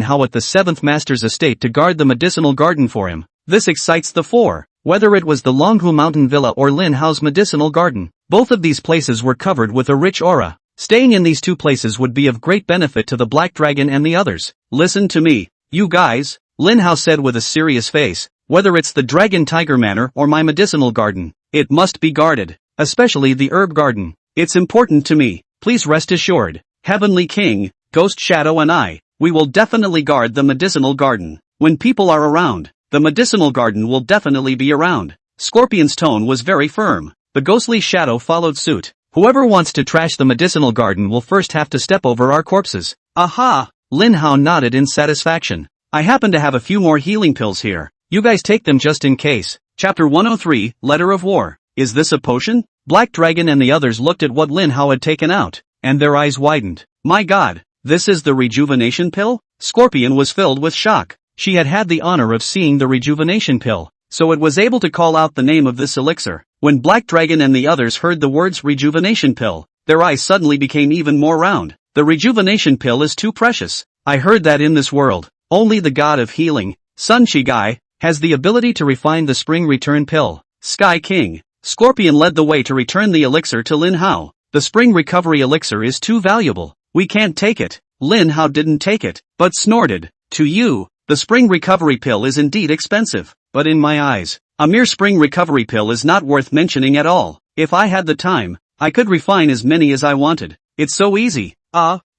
Hao at the 7th Master's estate to guard the medicinal garden for him. This excites the 4. Whether it was the Longhu Mountain Villa or Lin Hao's medicinal garden, both of these places were covered with a rich aura. Staying in these 2 places would be of great benefit to the Black Dragon and the others. Listen to me, you guys, Lin Hao said with a serious face. Whether it's the Dragon Tiger Manor or my medicinal garden, it must be guarded, especially the herb garden. It's important to me, please rest assured. Heavenly King, Ghost Shadow and we will definitely guard the medicinal garden. When people are around, the medicinal garden will definitely be around. Scorpion's tone was very firm. The ghostly shadow followed suit. Whoever wants to trash the medicinal garden will first have to step over our corpses. Aha! Lin Hao nodded in satisfaction. I happen to have a few more healing pills here. You guys take them just in case. Chapter 103, Letter of War. Is this a potion? Black Dragon and the others looked at what Lin Hao had taken out, and their eyes widened. My god, this is the rejuvenation pill? Scorpion was filled with shock. She had had the honor of seeing the rejuvenation pill, so it was able to call out the name of this elixir. When Black Dragon and the others heard the words rejuvenation pill, their eyes suddenly became even more round. The rejuvenation pill is too precious. I heard that in this world, only the god of healing, Sun Shigai, has the ability to refine the spring return pill. Sky King, Scorpion led the way to return the elixir to Lin Hao. The spring recovery elixir is too valuable. We can't take it. Lin Hao didn't take it, but snorted. To you, the spring recovery pill is indeed expensive, but in my eyes, a mere spring recovery pill is not worth mentioning at all. If I had the time, I could refine as many as I wanted. It's so easy.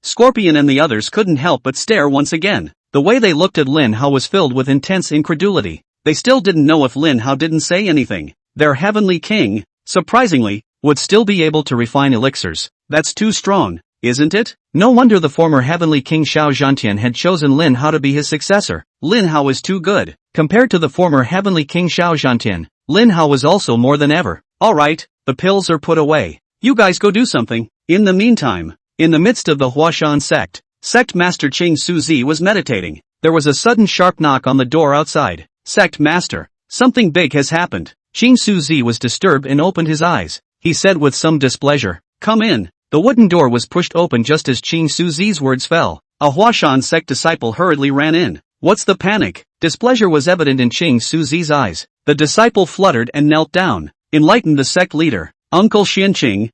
Scorpion and the others couldn't help but stare once again. The way they looked at Lin Hao was filled with intense incredulity. They still didn't know if Lin Hao didn't say anything. Their Heavenly King, surprisingly, would still be able to refine elixirs. That's too strong, isn't it? No wonder the former Heavenly King Xiao Zhantian had chosen Lin Hao to be his successor. Lin Hao is too good. Compared to the former Heavenly King Xiao Zhantian, Lin Hao was also more than ever. Alright, the pills are put away. You guys go do something. In the meantime, in the midst of the Huashan sect, Sect Master Qing Suzi was meditating. There was a sudden sharp knock on the door outside. Sect Master, something big has happened. Qing Suzi was disturbed and opened his eyes. He said with some displeasure, "Come in." The wooden door was pushed open just as Qing Suzi's words fell. A Huashan sect disciple hurriedly ran in. What's the panic? Displeasure was evident in Qing Suzi's eyes. The disciple fluttered and knelt down. Enlightened the sect leader. Uncle Xianqing,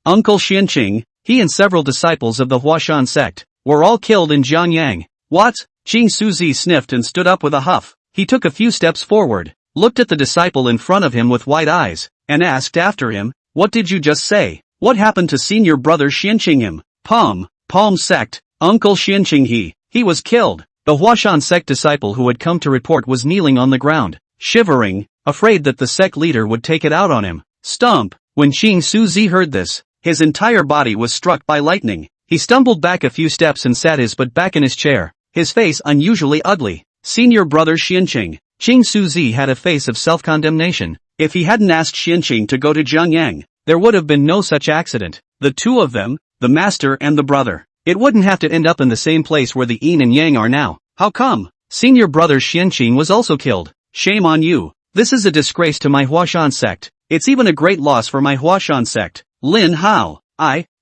Uncle Xianqing, he and several disciples of the Huashan sect were all killed in Jiangyang. What? Qing Suzi sniffed and stood up with a huff. He took a few steps forward, looked at the disciple in front of him with wide eyes, and asked after him, "What did you just say? What happened to senior brother Xianqing him?" Palm sect, Uncle Xianqing he was killed. The Huashan sect disciple who had come to report was kneeling on the ground, shivering, afraid that the sect leader would take it out on him. Stump! When Qing Suzi heard this, his entire body was struck by lightning. He stumbled back a few steps and sat his butt back in his chair, his face unusually ugly. Senior brother Xianqing, Qing Suzi had a face of self-condemnation. If he hadn't asked Xianqing to go to Jiangyang, there would have been no such accident. The two of them, the master and the brother, it wouldn't have to end up in the same place where the yin and yang are now. How come? Senior brother Xianqing was also killed. Shame on you. This is a disgrace to my Huashan sect. It's even a great loss for my Huashan sect. Lin Hao,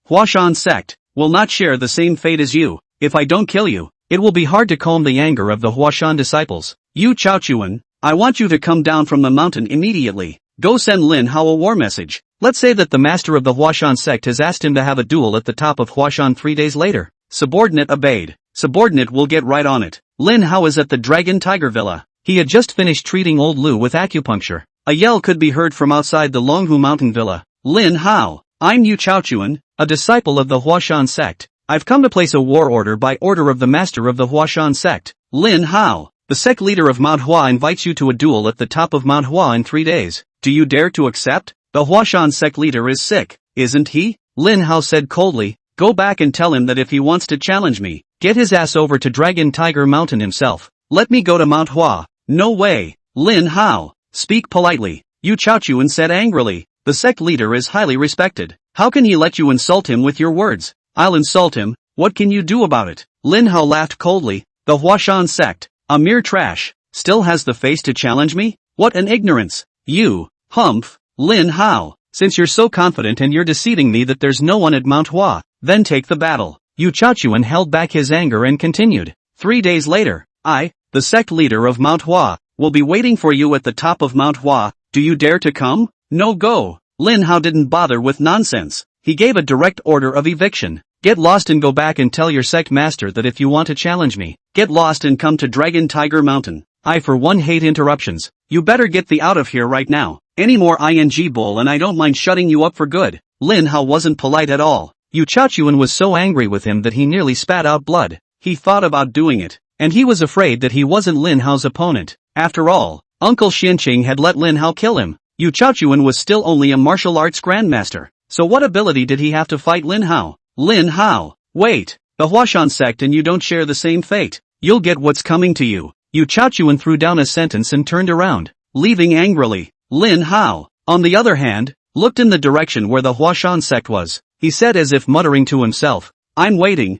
Huashan sect, will not share the same fate as you. If I don't kill you, it will be hard to calm the anger of the Huashan disciples. You Chaochuan, I want you to come down from the mountain immediately. Go send Lin Hao a war message. Let's say that the master of the Huashan sect has asked him to have a duel at the top of Huashan 3 days later. Subordinate obeyed. Subordinate will get right on it. Lin Hao is at the Dragon Tiger Villa. He had just finished treating old Lu with acupuncture. A yell could be heard from outside the Longhu Mountain Villa. Lin Hao, I'm Yu Chaochuan, a disciple of the Huashan sect. I've come to place a war order by order of the master of the Huashan sect. Lin Hao, the sect leader of Manhwa invites you to a duel at the top of Manhwa in 3 days. Do you dare to accept? The Huashan sect leader is sick, isn't he? Lin Hao said coldly. Go back and tell him that if he wants to challenge me, get his ass over to Dragon Tiger Mountain himself. Let me go to Mount Hua. No way. Lin Hao, speak politely. Yu Chaochuan said angrily. The sect leader is highly respected. How can he let you insult him with your words? I'll insult him. What can you do about it? Lin Hao laughed coldly. The Huashan sect, a mere trash, still has the face to challenge me? What an ignorance. You, humph, Lin Hao, since you're so confident and you're deceiving me that there's no one at Mount Hua, then take the battle. Yu Chaochuan held back his anger and continued. 3 days later, I, the sect leader of Mount Hua, will be waiting for you at the top of Mount Hua. Do you dare to come? No go. Lin Hao didn't bother with nonsense. He gave a direct order of eviction. Get lost and go back and tell your sect master that if you want to challenge me, get lost and come to Dragon Tiger Mountain. I for one hate interruptions. You better get the out of here right now. Any more ing bull and I don't mind shutting you up for good. Lin Hao wasn't polite at all. Yu Chaochuan was so angry with him that he nearly spat out blood. He thought about doing it, and he was afraid that he wasn't Lin Hao's opponent. After all, Uncle Xianqing had let Lin Hao kill him. Yu Chaochuan was still only a martial arts grandmaster, so what ability did he have to fight Lin Hao? Lin Hao, wait, the Huashan sect and you don't share the same fate. You'll get what's coming to you. Yu Chaochuan threw down a sentence and turned around, leaving angrily. Lin Hao, on the other hand, looked in the direction where the Huashan sect was. He said as if muttering to himself, I'm waiting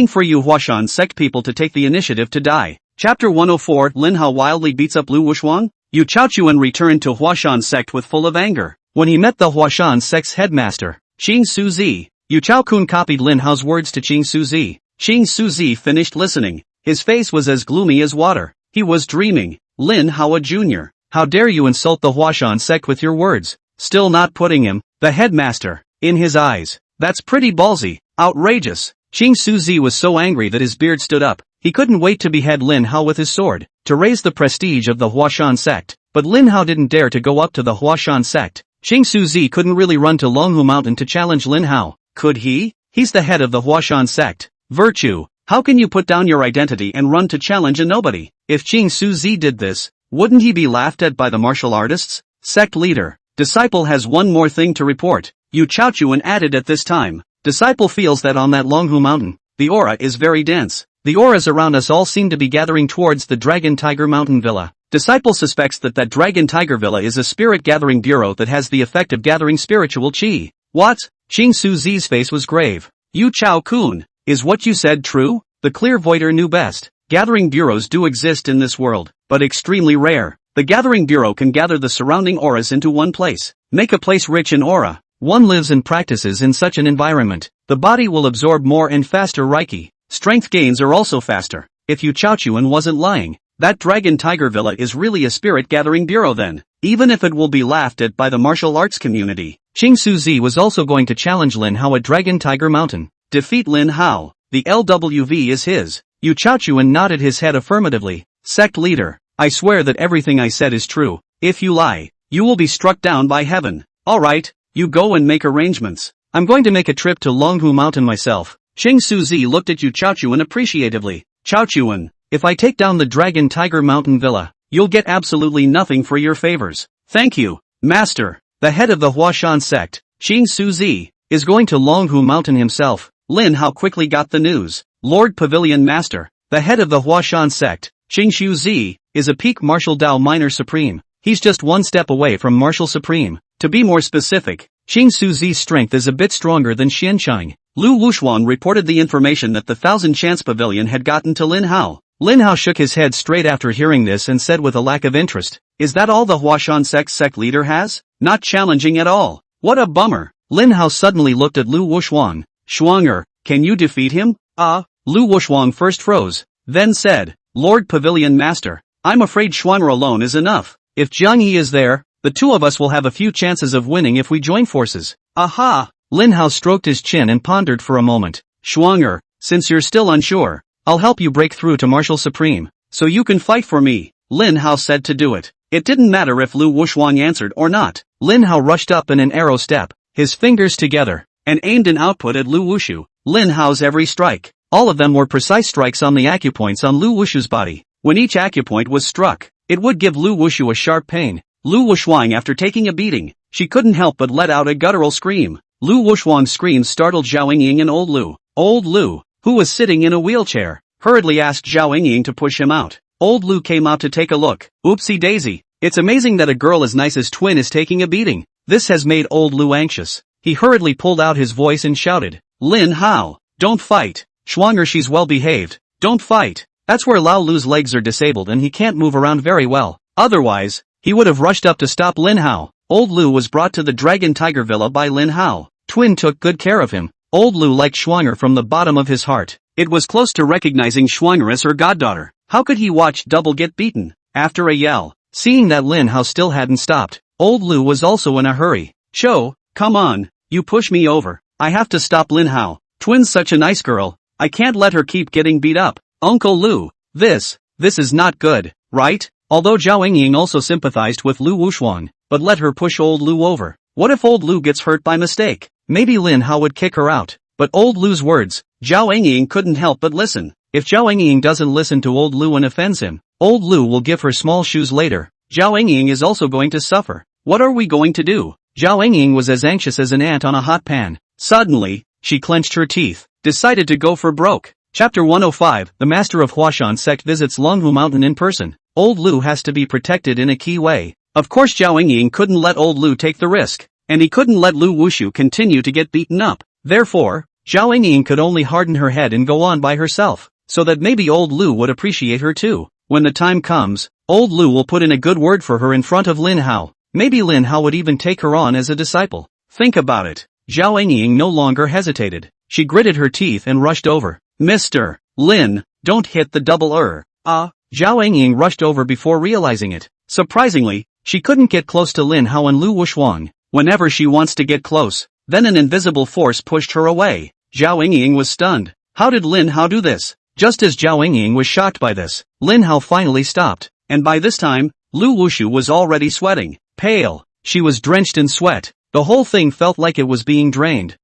for you Huashan sect people to take the initiative to die. Chapter 104 Lin Hao wildly beats up Lu Wushuang? Yu Chaochuan returned to Huashan sect with full of anger. When he met the Huashan sect's headmaster, Xing Suzi, Yu Chaochuan copied Lin Hao's words to Xing Suzi. Xing Suzi finished listening. His face was as gloomy as water. He was dreaming. Lin Hao Jr., how dare you insult the Huashan sect with your words? Still not putting him, the headmaster, in his eyes. That's pretty ballsy. Outrageous. Xing Suzi was so angry that his beard stood up. He couldn't wait to behead Lin Hao with his sword, to raise the prestige of the Huashan sect. But Lin Hao didn't dare to go up to the Huashan sect. Xing Suzi couldn't really run to Longhu Mountain to challenge Lin Hao. Could he? He's the head of the Huashan sect. Virtue. How can you put down your identity and run to challenge a nobody? If Xing Suzi did this, wouldn't he be laughed at by the martial artists? Sect leader. Disciple has one more thing to report. Yu Chaochuan added at this time. Disciple feels that on that Longhu Mountain, the aura is very dense. The auras around us all seem to be gathering towards the Dragon Tiger Mountain Villa. Disciple suspects that Dragon Tiger Villa is a spirit gathering bureau that has the effect of gathering spiritual chi. What? Xing Suzi's face was grave. Yu Chaochuan, is what you said true? The clairvoyant knew best. Gathering bureaus do exist in this world, but extremely rare. The gathering bureau can gather the surrounding auras into one place, make a place rich in aura. One lives and practices in such an environment. The body will absorb more and faster Reiki. Strength gains are also faster. If Yu Chaochuan wasn't lying, that Dragon Tiger Villa is really a spirit gathering bureau then, even if it will be laughed at by the martial arts community. Xing Suzi was also going to challenge Lin Hao at Dragon Tiger Mountain. Defeat Lin Hao. The LWV is his. Yu Chaochuan nodded his head affirmatively. Sect leader, I swear that everything I said is true. If you lie, you will be struck down by heaven. Alright, you go and make arrangements. I'm going to make a trip to Longhu Mountain myself. Xing Suzi looked at Yu Chaochuan appreciatively. Chaochuan, if I take down the Dragon Tiger Mountain Villa, you'll get absolutely nothing for your favors. Thank you, master. The head of the Huashan sect, Xing Suzi, is going to Longhu Mountain himself. Lin Hao quickly got the news. Lord Pavilion Master, the head of the Huashan sect, Xing Suzi, is a peak martial Dao minor supreme. He's just one step away from martial supreme. To be more specific, Xing Suzi's strength is a bit stronger than Xiancheng. Lu Wuxuan reported the information that the Thousand Chance Pavilion had gotten to Lin Hao. Lin Hao shook his head straight after hearing this and said with a lack of interest, "Is that all the Huashan sect leader has? Not challenging at all. What a bummer." Lin Hao suddenly looked at Lu Wuxuan. "Shuang'er, can you defeat him?" Lu Wuxuan first froze, then said, "Lord Pavilion Master, I'm afraid Shuang'er alone is enough. If Jiang Yi is there, the two of us will have a few chances of winning if we join forces." "Aha!" Lin Hao stroked his chin and pondered for a moment. "Shuang'er, since you're still unsure, I'll help you break through to Martial Supreme, so you can fight for me." Lin Hao said to do it. It didn't matter if Lu Wuxuan answered or not. Lin Hao rushed up in an arrow step, his fingers together, and aimed an output at Lu Wushu. Lin Hao's every strike, all of them were precise strikes on the acupoints on Lu Wushu's body. When each acupoint was struck, it would give Lu Wushu a sharp pain. Lu Wuxuan, after taking a beating, she couldn't help but let out a guttural scream. Lu Wuxuan's scream startled Zhao Ying and Old Lu. Old Lu, who was sitting in a wheelchair, hurriedly asked Zhao Ying to push him out. Old Lu came out to take a look. Oopsie daisy, it's amazing that a girl as nice as Twin is taking a beating. This has made Old Lu anxious. He hurriedly pulled out his voice and shouted, "Lin Hao, don't fight. Shuang'er, she's well behaved. Don't fight." That's where Lao Lu's legs are disabled and he can't move around very well. Otherwise, he would have rushed up to stop Lin Hao. Old Lu was brought to the Dragon Tiger Villa by Lin Hao. Twin took good care of him. Old Lu liked Shuang'er from the bottom of his heart. It was close to recognizing Shuang'er as her goddaughter. How could he watch Double get beaten? After a yell, seeing that Lin Hao still hadn't stopped, Old Lu was also in a hurry. "Cho, come on, you push me over. I have to stop Lin Hao. Twin's such a nice girl. I can't let her keep getting beat up." "Uncle Lu, this is not good, right?" Although Zhao Ying also sympathized with Lu Wuxuan, but let her push Old Lu over. What if Old Lu gets hurt by mistake? Maybe Lin Hao would kick her out. But Old Lu's words, Zhao Ying couldn't help but listen. If Zhao Ying doesn't listen to Old Lu and offends him, Old Lu will give her small shoes later. Zhao Ying is also going to suffer. What are we going to do? Zhao Ying was as anxious as an ant on a hot pan. Suddenly, she clenched her teeth, decided to go for broke. Chapter 105, The Master of Huashan Sect visits Longhu Mountain in person. Old Lu has to be protected in a key way. Of course Zhao Ying couldn't let Old Lu take the risk, and he couldn't let Lu Wushu continue to get beaten up. Therefore, Zhao Ying could only harden her head and go on by herself, so that maybe Old Lu would appreciate her too. When the time comes, Old Lu will put in a good word for her in front of Lin Hao. Maybe Lin Hao would even take her on as a disciple. Think about it. Zhao Ying no longer hesitated. She gritted her teeth and rushed over. "Mr. Lin, don't hit the double er." Zhao Ying rushed over before realizing it. Surprisingly, she couldn't get close to Lin Hao and Lu Wuxuan. Whenever she wants to get close, then an invisible force pushed her away. Zhao Ying was stunned. How did Lin Hao do this? Just as Zhao Ying was shocked by this, Lin Hao finally stopped, and by this time, Lu Wushu was already sweating. Pale, she was drenched in sweat. The whole thing felt like it was being drained.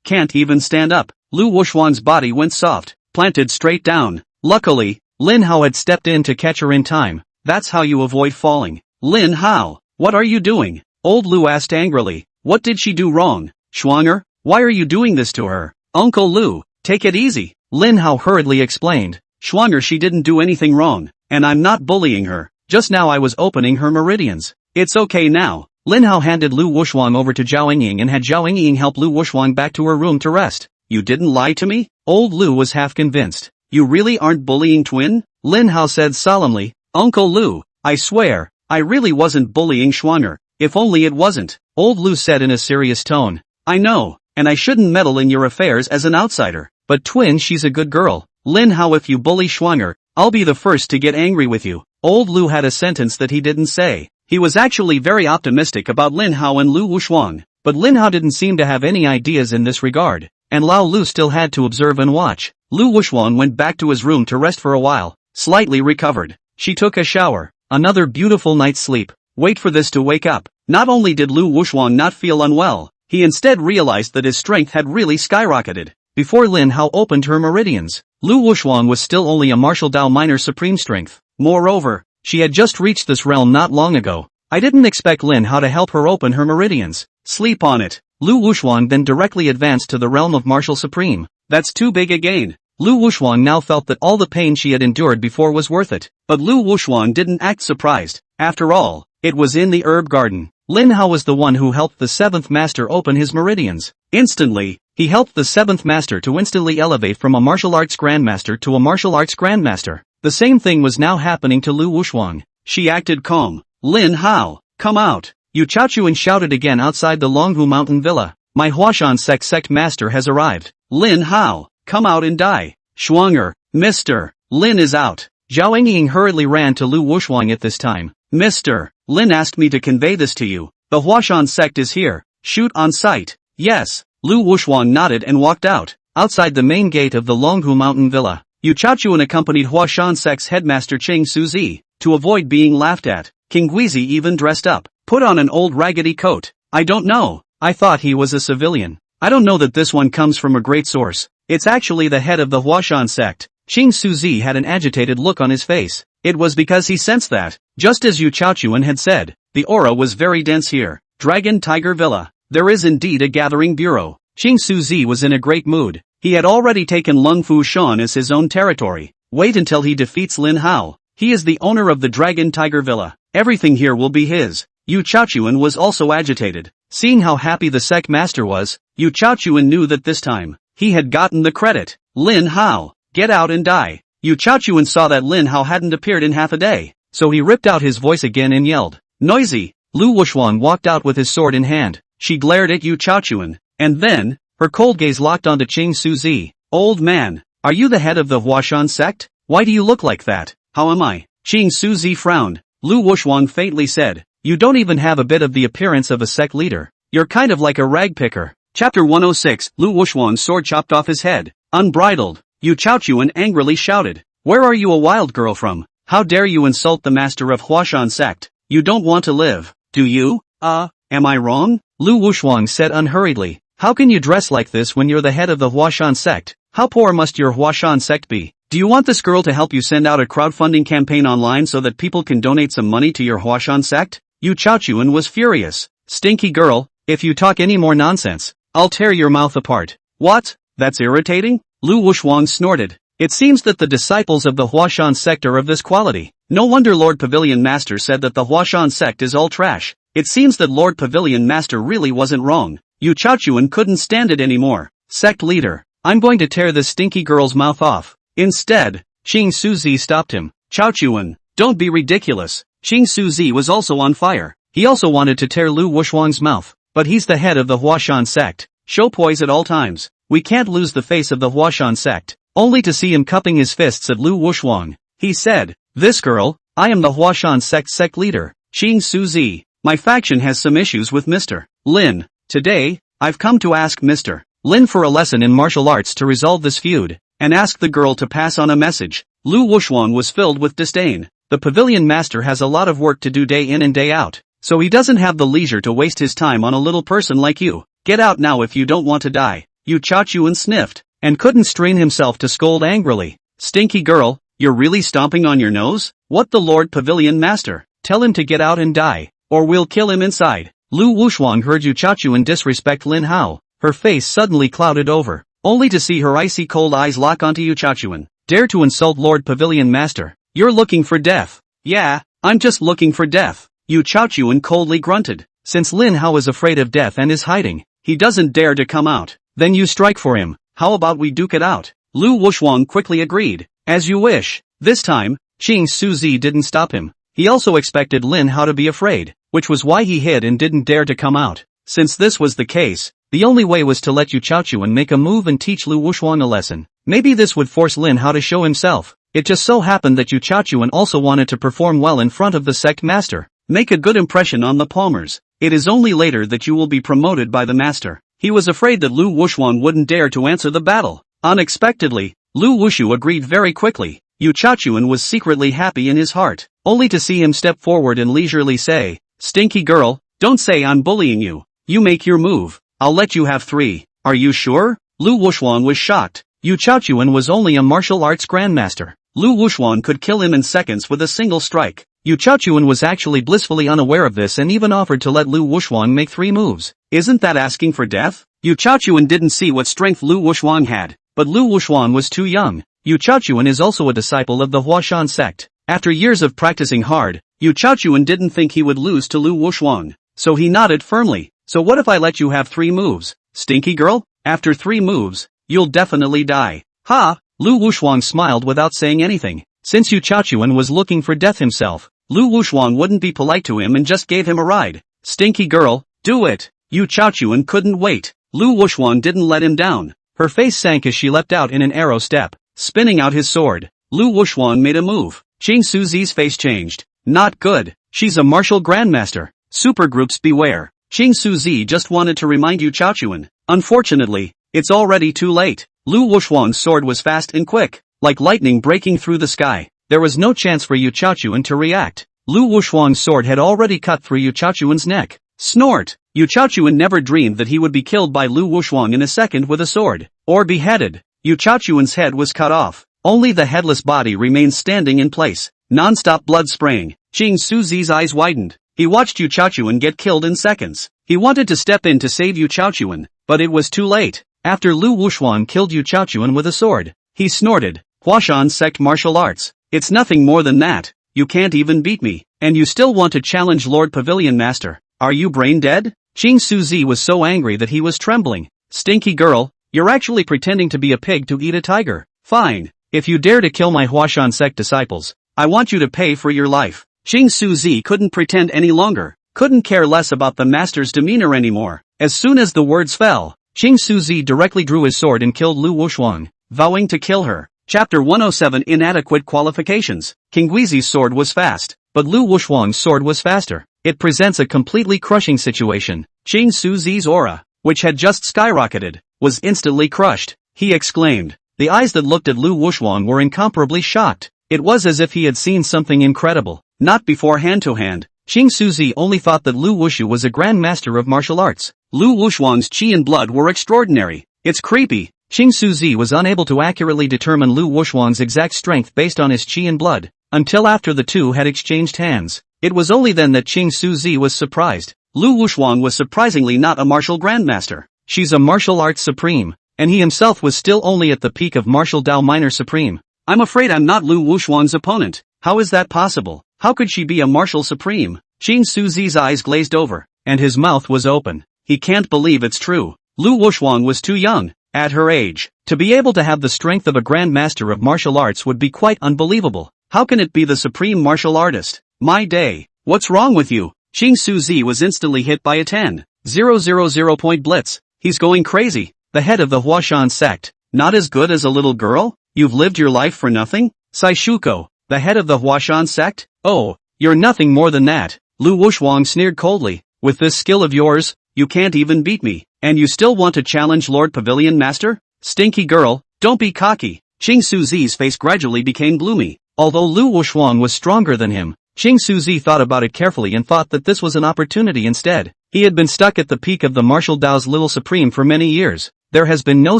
Can't even stand up. Lu Wuxuan's body went soft, planted straight down. Luckily, Lin Hao had stepped in to catch her in time. That's how you avoid falling. "Lin Hao, what are you doing?" Old Lu asked angrily. "What did she do wrong? Shuang'er, why are you doing this to her?" "Uncle Lu, take it easy," Lin Hao hurriedly explained. "Shuang'er, she didn't do anything wrong, and I'm not bullying her. Just now I was opening her meridians. It's okay now." Lin Hao handed Lu Wuxuan over to Zhao Ying and had Zhao Ying help Lu Wuxuan back to her room to rest. "You didn't lie to me?" Old Lu was half convinced. "You really aren't bullying Twin?" Lin Hao said solemnly. "Uncle Lu, I swear, I really wasn't bullying Shuang'er. If only it wasn't," Old Lu said in a serious tone. "I know, and I shouldn't meddle in your affairs as an outsider, but Twin, she's a good girl. Lin Hao, if you bully Shuang'er, I'll be the first to get angry with you." Old Lu had a sentence that he didn't say. He was actually very optimistic about Lin Hao and Lu Wuxuan, but Lin Hao didn't seem to have any ideas in this regard, and Lao Lu still had to observe and watch. Lu Wuxuan went back to his room to rest for a while, slightly recovered. She took a shower, another beautiful night's sleep. Wait for this to wake up. Not only did Lu Wuxuan not feel unwell, he instead realized that his strength had really skyrocketed. Before Lin Hao opened her meridians, Lu Wuxuan was still only a martial Dao minor supreme strength. Moreover, she had just reached this realm not long ago. I didn't expect Lin Hao to help her open her meridians. Sleep on it. Lu Wuxuan then directly advanced to the realm of martial supreme. That's too big a gain. Lu Wushuang now felt that all the pain she had endured before was worth it. But Lu Wushuang didn't act surprised. After all, it was in the herb garden. Lin Hao was the one who helped the seventh master open his meridians. Instantly, he helped the seventh master to instantly elevate from a martial arts grandmaster to a martial arts grandmaster. The same thing was now happening to Lu Wushuang. She acted calm. Lin Hao, come out. Yu Chaochuan shouted again outside the Longhu Mountain Villa. My Huashan sect master has arrived. Lin Hao, come out and die. Shuanger, Mr. Lin is out. Zhao Engying hurriedly ran to Lu Wushuang at this time. Mr. Lin asked me to convey this to you. The Huashan sect is here. Shoot on sight. Yes. Lu Wushuang nodded and walked out. Outside the main gate of the Longhu Mountain Villa, Yu Chaochuan accompanied Huashan sect's headmaster Xing Suzi. To avoid being laughed at, King Guizi even dressed up. Put on an old raggedy coat. I don't know. I thought he was a civilian. I don't know that this one comes from a great source. It's actually the head of the Huashan sect. Xing Suzi had an agitated look on his face. It was because he sensed that, just as Yu Chaochuan had said, the aura was very dense here. Dragon Tiger Villa. There is indeed a gathering bureau. Xing Suzi was in a great mood. He had already taken Lungfu Shan as his own territory. Wait until he defeats Lin Hao. He is the owner of the Dragon Tiger Villa. Everything here will be his. Yu Chaochuan was also agitated. Seeing how happy the sect master was, Yu Chaochuan knew that this time, he had gotten the credit. Lin Hao, get out and die. Yu Chaochuan saw that Lin Hao hadn't appeared in half a day, so he ripped out his voice again and yelled, noisy. Lu Wushuang walked out with his sword in hand. She glared at Yu Chaochuan, and then, her cold gaze locked onto Xing Suzi. Old man, are you the head of the Huashan sect? Why do you look like that? How am I? Xing Suzi frowned. Lu Wushuang faintly said, you don't even have a bit of the appearance of a sect leader. You're kind of like a rag picker. Chapter 106, Lu Wushuang's sword chopped off his head. Unbridled. Yu Chaochuan angrily shouted. Where are you a wild girl from? How dare you insult the master of Huashan sect? You don't want to live, do you? Am I wrong? Lu Wushuang said unhurriedly. How can you dress like this when you're the head of the Huashan sect? How poor must your Huashan sect be? Do you want this girl to help you send out a crowdfunding campaign online so that people can donate some money to your Huashan sect? Yu Chaochuan was furious. Stinky girl, if you talk any more nonsense, I'll tear your mouth apart. What? That's irritating? Lu Wushuang snorted. It seems that the disciples of the Huashan sect are of this quality. No wonder Lord Pavilion Master said that the Huashan sect is all trash. It seems that Lord Pavilion Master really wasn't wrong. Yu Chaochuan couldn't stand it anymore. Sect leader, I'm going to tear this stinky girl's mouth off. Instead, Xing Suzi stopped him. Chaochuan, don't be ridiculous. Xing Suzi was also on fire. He also wanted to tear Lu Wushuang's mouth. But he's the head of the Huashan sect. Show poise at all times. We can't lose the face of the Huashan sect. Only to see him cupping his fists at Lu Wushuang. He said, this girl, I am the Huashan sect leader. Xing Suzi, my faction has some issues with Mr. Lin. Today, I've come to ask Mr. Lin for a lesson in martial arts to resolve this feud, and ask the girl to pass on a message. Lu Wushuang was filled with disdain. The pavilion master has a lot of work to do day in and day out, so he doesn't have the leisure to waste his time on a little person like you. Get out now if you don't want to die. Yu Chaochuan sniffed, and couldn't strain himself to scold angrily. Stinky girl, you're really stomping on your nose? What the Lord Pavilion Master? Tell him to get out and die, or we'll kill him inside. Lu Wushuang heard Yu Chaochuan disrespect Lin Hao. Her face suddenly clouded over, only to see her icy cold eyes lock onto Yu Chaochuan. Dare to insult Lord Pavilion Master? You're looking for death. Yeah, I'm just looking for death. Yu Chaochuan coldly grunted. Since Lin Hao is afraid of death and is hiding, he doesn't dare to come out. Then you strike for him. How about we duke it out? Lu Wushuang quickly agreed. As you wish. This time, Xing Suzi didn't stop him. He also expected Lin Hao to be afraid, which was why he hid and didn't dare to come out. Since this was the case, the only way was to let Yu Chaochuan make a move and teach Lu Wushuang a lesson. Maybe this would force Lin Hao to show himself. It just so happened that Yu Chaochuan also wanted to perform well in front of the sect master. Make a good impression on the palmers. It is only later that you will be promoted by the master. He was afraid that Lu Wushuang wouldn't dare to answer the battle. Unexpectedly, Lu Wushu agreed very quickly. Yu Chaochuan was secretly happy in his heart, only to see him step forward and leisurely say, Stinky girl, don't say I'm bullying you. You make your move. I'll let you have 3. Are you sure? Lu Wushuang was shocked. Yu Chaochuan was only a martial arts grandmaster. Lu Wushuang could kill him in seconds with a single strike. Yu Chaochuan was actually blissfully unaware of this and even offered to let Lu Wushuang make 3 moves. Isn't that asking for death? Yu Chaochuan didn't see what strength Lu Wushuang had. but Lu Wushuan was too young. Yu Chaochuan is also a disciple of the Huashan sect. After years of practicing hard, Yu Chaochuan didn't think he would lose to Lu Wushuan. So he nodded firmly. So what if I let you have 3 moves? Stinky girl? After 3 moves, you'll definitely die. Ha! Lu Wushuan smiled without saying anything. Since Yu Chaochuan was looking for death himself, Lu Wushuan wouldn't be polite to him and just gave him a ride. Stinky girl, do it! Yu Chaochuan couldn't wait. Lu Wushuan didn't let him down. Her face sank as she leapt out in an arrow step, spinning out his sword. Lu Wushuan made a move. Xing Suzi's face changed. Not good. She's a martial grandmaster. Supergroups beware. Xing Suzi just wanted to remind Yu Chaochuan. Unfortunately, it's already too late. Lu Wushuan's sword was fast and quick, like lightning breaking through the sky. There was no chance for Yu Chaochuan to react. Lu Wushuan's sword had already cut through Yu Chaochuan's neck. Snort! Yu Chaochuan never dreamed that he would be killed by Lu Wushuan in a second with a sword, or beheaded. Yu Chaochuan's head was cut off. Only the headless body remained standing in place. Non-stop blood spraying. Xing Suzi's eyes widened. He watched Yu Chaochuan get killed in seconds. He wanted to step in to save Yu Chaochuan, but it was too late. After Lu Wushuan killed Yu Chaochuan with a sword, he snorted. Huashan sect martial arts. It's nothing more than that. You can't even beat me, and you still want to challenge Lord Pavilion Master. Are you brain dead? Xing Suzi was so angry that he was trembling. Stinky girl, you're actually pretending to be a pig to eat a tiger. Fine. If you dare to kill my Huashan sect disciples, I want you to pay for your life. Xing Suzi couldn't pretend any longer, couldn't care less about the master's demeanor anymore. As soon as the words fell, Xing Suzi directly drew his sword and killed Lu Wushuan, vowing to kill her. Chapter 107 Inadequate Qualifications. King Guizi's sword was fast, but Lu Wushuan's sword was faster. It presents a completely crushing situation. Xing Suzi's aura, which had just skyrocketed, was instantly crushed. He exclaimed. The eyes that looked at Lu Wushuan were incomparably shocked. It was as if he had seen something incredible. Not before hand-to-hand. Xing Suzi only thought that Lu Wushu was a grandmaster of martial arts. Lu Wushuan's qi and blood were extraordinary. It's creepy. Xing Suzi was unable to accurately determine Lu Wushuan's exact strength based on his qi and blood, until after the two had exchanged hands. It was only then that Xing Suzi was surprised. Lu Wushuan was surprisingly not a martial grandmaster. She's a martial arts supreme, and he himself was still only at the peak of martial Dao minor supreme. I'm afraid I'm not Lu Wushuan's opponent. How is that possible? How could she be a martial supreme? Xing Suzi's eyes glazed over, and his mouth was open. He can't believe it's true. Lu Wushuan was too young, at her age. To be able to have the strength of a grandmaster of martial arts would be quite unbelievable. How can it be the supreme martial artist? My day. What's wrong with you? Xing Suzi was instantly hit by a 10,000 point blitz. He's going crazy. The head of the Huashan sect. Not as good as a little girl? You've lived your life for nothing? Saishuko, the head of the Huashan sect? Oh, you're nothing more than that. Lu Wushuan sneered coldly. With this skill of yours, you can't even beat me. And you still want to challenge Lord Pavilion Master? Stinky girl, don't be cocky. Xing Suzi's face gradually became gloomy. Although Lu Wushuan was stronger than him, Xing Suzi thought about it carefully and thought that this was an opportunity instead. He had been stuck at the peak of the martial Dao's little supreme for many years. There has been no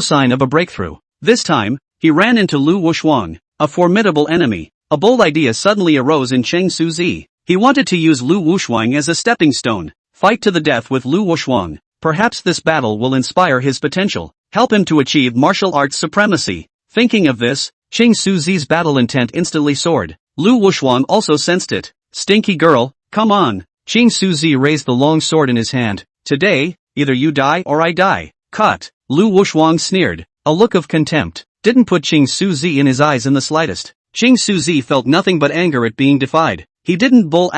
sign of a breakthrough. This time, he ran into Lu Wushuan, a formidable enemy. A bold idea suddenly arose in Xing Suzi. He wanted to use Lu Wushuan as a stepping stone. Fight to the death with Lu Wushuan. Perhaps this battle will inspire his potential, help him to achieve martial arts supremacy. Thinking of this, Xing Suzi's battle intent instantly soared. Lu Wushuan also sensed it. Stinky girl, come on. Xing Suzi raised the long sword in his hand. Today, either you die or I die. Cut. Lu Wushuan sneered. A look of contempt didn't put Xing Suzi in his eyes in the slightest. Xing Suzi felt nothing but anger at being defied. He didn't bull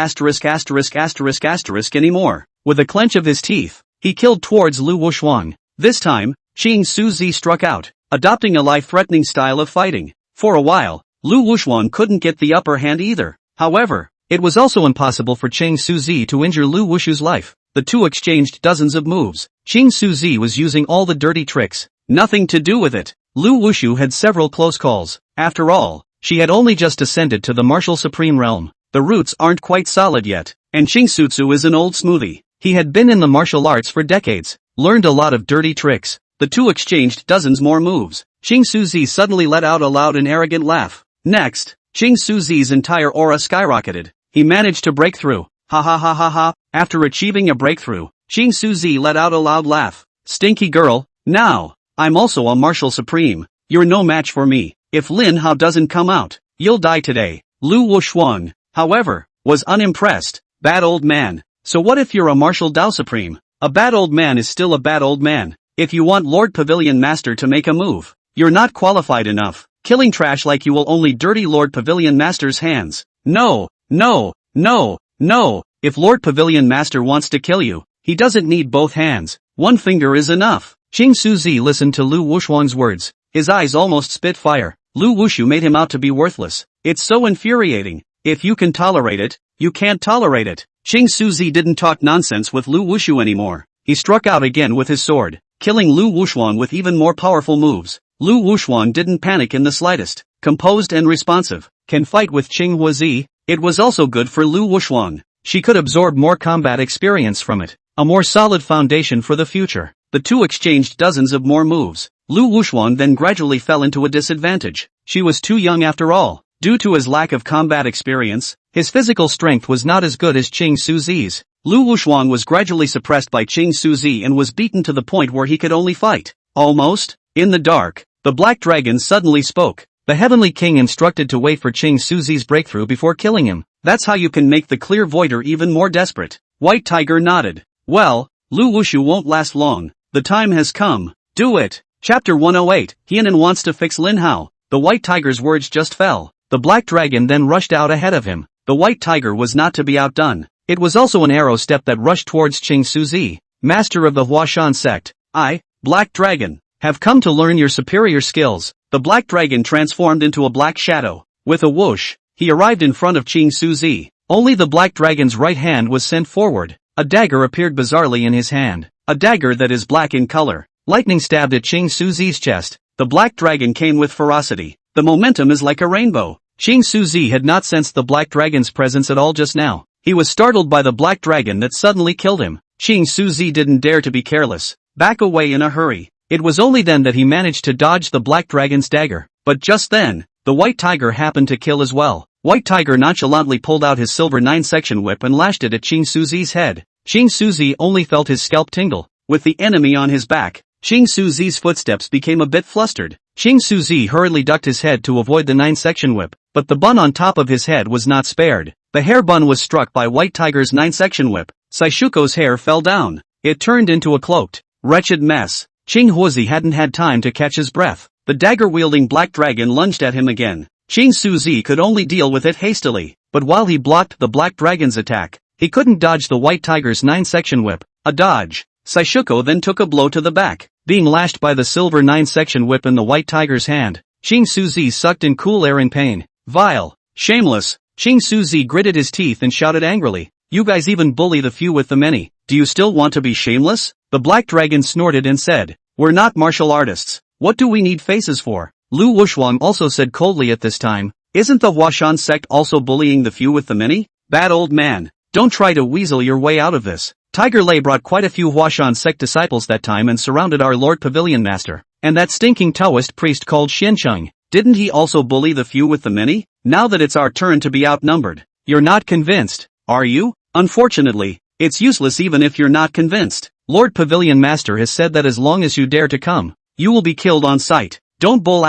anymore. With a clench of his teeth, he killed towards Lu Wushuan. This time, Xing Suzi struck out, adopting a life-threatening style of fighting. For a while, Lu Wushuan couldn't get the upper hand either. However, it was also impossible for Xing Suzi to injure Lu Wushu's life. The two exchanged dozens of moves. Xing Suzi was using all the dirty tricks. Nothing to do with it. Lu Wushu had several close calls. After all, she had only just ascended to the martial supreme realm. The roots aren't quite solid yet, and Xing Sutsu is an old smoothie. He had been in the martial arts for decades, learned a lot of dirty tricks. The two exchanged dozens more moves. Xing Suzi suddenly let out a loud and arrogant laugh. Next, Xing Suzi's entire aura skyrocketed. He managed to break through. Ha ha ha ha ha. After achieving a breakthrough, Xing Suzi let out a loud laugh. Stinky girl, now, I'm also a martial supreme. you're no match for me. If Lin Hao doesn't come out, you'll die today. Lu Wushuang, however, was unimpressed. Bad old man. So what if you're a martial Dao Supreme? A bad old man is still a bad old man. If you want Lord Pavilion Master to make a move, you're not qualified enough. Killing trash like you will only dirty Lord Pavilion Master's hands. No, no, no, no. If Lord Pavilion Master wants to kill you, he doesn't need both hands. One finger is enough. Qing Suzi listened to Lu Wushuang's words. His eyes almost spit fire. Lu Wushu made him out to be worthless. It's so infuriating. If you can tolerate it, you can't tolerate it. Qing Suzi didn't talk nonsense with Lu Wushu anymore. He struck out again with his sword, killing Lu Wushuang with even more powerful moves. Lu Wushuang didn't panic in the slightest. Composed and responsive. Can fight with Qing Huazi. It was also good for Lu Wushuang. She could absorb more combat experience from it. A more solid foundation for the future. The two exchanged dozens of more moves. Lu Wushuang then gradually fell into a disadvantage. She was too young after all. Due to his lack of combat experience, his physical strength was not as good as Qing Suzi's. Lu Wushuang was gradually suppressed by Qing Suzi and was beaten to the point where he could only fight. Almost. In the dark, the Black Dragon suddenly spoke. The Heavenly King instructed to wait for Qing Suzi's breakthrough before killing him. That's how you can make the clear voider even more desperate. White Tiger nodded. Well, Lu Wushu won't last long. The time has come. Do it. Chapter 108. Hienan wants to fix Lin Hao. The White Tiger's words just fell. The Black Dragon then rushed out ahead of him. The White Tiger was not to be outdone. It was also an arrow step that rushed towards Qing Suzi. Master of the Huashan sect. I, Black Dragon, have come to learn your superior skills. The Black Dragon transformed into a black shadow. With a whoosh, he arrived in front of Qing Suzi. Only the Black Dragon's right hand was sent forward. A dagger appeared bizarrely in his hand. A dagger that is black in color. Lightning stabbed at Qing Suzi's chest. The Black Dragon came with ferocity. The momentum is like a rainbow. Qing Suzi had not sensed the Black Dragon's presence at all just now. He was startled by the Black Dragon that suddenly killed him. Qing Suzi didn't dare to be careless. Back away in a hurry. It was only then that he managed to dodge the Black Dragon's dagger. But just then, the White Tiger happened to kill as well. White Tiger nonchalantly pulled out his silver 9-section whip and lashed it at Qing Suzi's head. Qing Suzi only felt his scalp tingle. With the enemy on his back, Qing Suzi's footsteps became a bit flustered. Qing Suzi hurriedly ducked his head to avoid the 9-section whip, but the bun on top of his head was not spared. The hair bun was struck by White Tiger's 9-section whip. Saishuko's hair fell down. It turned into a cloaked, wretched mess. Qing Huazi hadn't had time to catch his breath. The dagger-wielding Black Dragon lunged at him again. Qing Suzi could only deal with it hastily, but while he blocked the Black Dragon's attack, he couldn't dodge the White Tiger's 9-section whip. A dodge. Saishuko then took a blow to the back. Being lashed by the silver 9-section whip in the White Tiger's hand, Qing Suzi sucked in cool air in pain. Vile. Shameless. Qing Suzi gritted his teeth and shouted angrily. You guys even bully the few with the many. Do you still want to be shameless? The Black Dragon snorted and said, we're not martial artists. What do we need faces for? Lu Wushuang also said coldly at this time, isn't the Huashan sect also bullying the few with the many? Bad old man. Don't try to weasel your way out of this. Tiger Lei brought quite a few Huashan sect disciples that time and surrounded our Lord Pavilion Master. And that stinking Taoist priest called Xiancheng. Didn't he also bully the few with the many? Now that it's our turn to be outnumbered. You're not convinced, are you? Unfortunately, it's useless even if you're not convinced. Lord Pavilion Master has said that as long as you dare to come, you will be killed on sight. Don't bull *****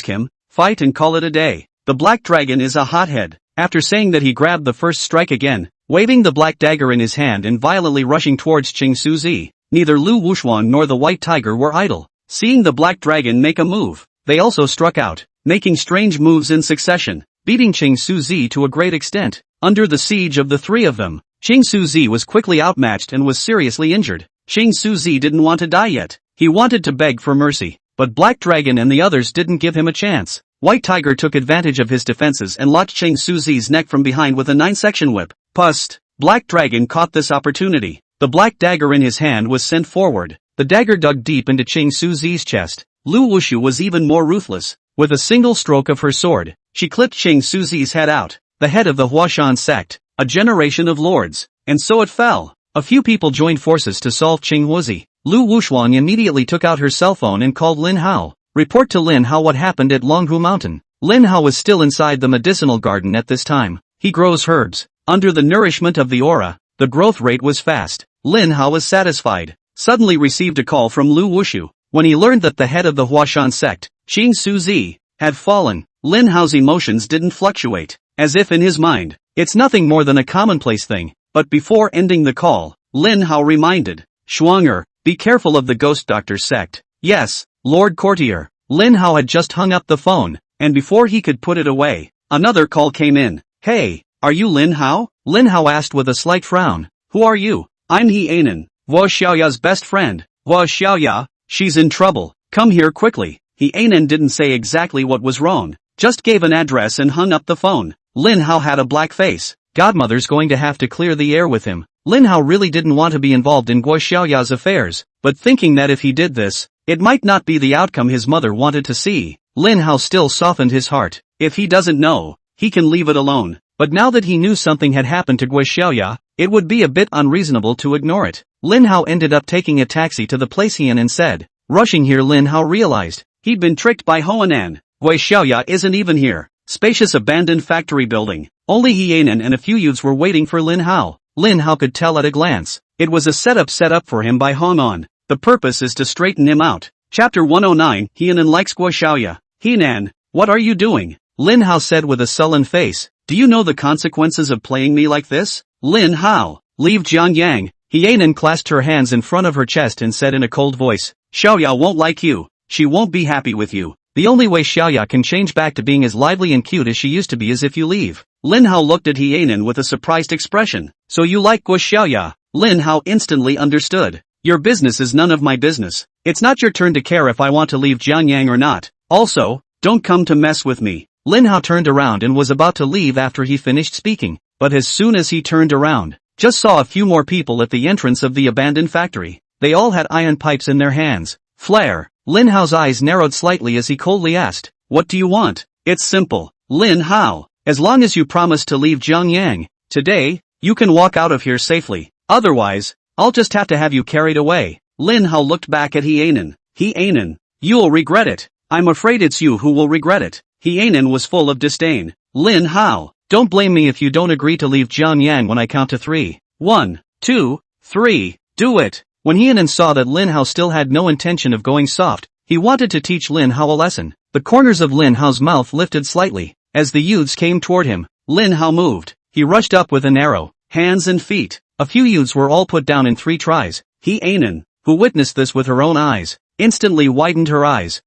him, fight and call it a day. The Black Dragon is a hothead. After saying that he grabbed the first strike again, waving the black dagger in his hand and violently rushing towards Qing Suzi. Neither Lu Wushuang nor the White Tiger were idle. Seeing the Black Dragon make a move, they also struck out, making strange moves in succession, beating Qing Suzi to a great extent. Under the siege of the three of them, Qing Suzi was quickly outmatched and was seriously injured. Qing Suzi didn't want to die yet. He wanted to beg for mercy, but Black Dragon and the others didn't give him a chance. White Tiger took advantage of his defenses and locked Qing Suzi's neck from behind with a 9-section whip. Pust! Black Dragon caught this opportunity. The black dagger in his hand was sent forward. The dagger dug deep into Qing Suzi's chest. Lu Wushu was even more ruthless. With a single stroke of her sword, she clipped Qing Suzi's head out. The head of the Huashan sect, a generation of lords. And so it fell. A few people joined forces to solve Qing Huazi. Lu Wushuang immediately took out her cell phone and called Lin Hao. Report to Lin Hao what happened at Longhu Mountain. Lin Hao was still inside the medicinal garden at this time. He grows herbs. Under the nourishment of the aura, the growth rate was fast. Lin Hao was satisfied. Suddenly received a call from Lu Wushu. when he learned that the head of the Huashan sect, Xing Suzi, had fallen, Lin Hao's emotions didn't fluctuate, as if in his mind, it's nothing more than a commonplace thing. But before ending the call, Lin Hao reminded, Shuanger, be careful of the ghost doctor sect. Yes, Lord Courtier. Lin Hao had just hung up the phone, and before he could put it away, another call came in. Hey, are you Lin Hao? Lin Hao asked with a slight frown. Who are you? I'm He Anan, Wu Xiaoya's best friend. Wu Xiaoya, she's in trouble. Come here quickly. He Anan didn't say exactly what was wrong, just gave an address and hung up the phone. Lin Hao had a black face. Godmother's going to have to clear the air with him. Lin Hao really didn't want to be involved in Guo Xiaoya's affairs, but thinking that if he did this, it might not be the outcome his mother wanted to see, Lin Hao still softened his heart. If he doesn't know, he can leave it alone. But now that he knew something had happened to Guo Xiaoya, it would be a bit unreasonable to ignore it. Lin Hao ended up taking a taxi to the place he in and said. Rushing here, Lin Hao realized he'd been tricked by Hoanan. Guo Xiaoya isn't even here. Spacious abandoned factory building. Only Hienan and a few youths were waiting for Lin Hao. Lin Hao could tell at a glance. It was a setup set up for him by Honan. The purpose is to straighten him out. Chapter 109, Hienan likes Guo Xiaoya. Hienan, what are you doing? Lin Hao said with a sullen face. Do you know the consequences of playing me like this? Lin Hao, leave Jiangyang. Hienan clasped her hands in front of her chest and said in a cold voice. Xiaoya won't like you. She won't be happy with you. The only way Xiaoya can change back to being as lively and cute as she used to be is if you leave. Lin Hao looked at Hienan with a surprised expression. So you like Guo Xiaoya? Lin Hao instantly understood. Your business is none of my business. It's not your turn to care if I want to leave Jiangyang or not. Also, don't come to mess with me. Lin Hao turned around and was about to leave after he finished speaking, but as soon as he turned around, just saw a few more people at the entrance of the abandoned factory. They all had iron pipes in their hands. Flare. Lin Hao's eyes narrowed slightly as he coldly asked, what do you want? It's simple. Lin Hao, as long as you promise to leave Jiangyang today, you can walk out of here safely. Otherwise, I'll just have to have you carried away. Lin Hao looked back at Hienan. Hienan, you'll regret it. I'm afraid it's you who will regret it. Hienan was full of disdain. Lin Hao, don't blame me if you don't agree to leave Jiangyang when I count to 3. 1, 2, 3, do it. When Hienan saw that Lin Hao still had no intention of going soft, he wanted to teach Lin Hao a lesson. The corners of Lin Hao's mouth lifted slightly. As the youths came toward him, Lin Hao moved. He rushed up with an arrow, hands and feet. A few youths were all put down in 3 tries. Hienan, who witnessed this with her own eyes, instantly widened her eyes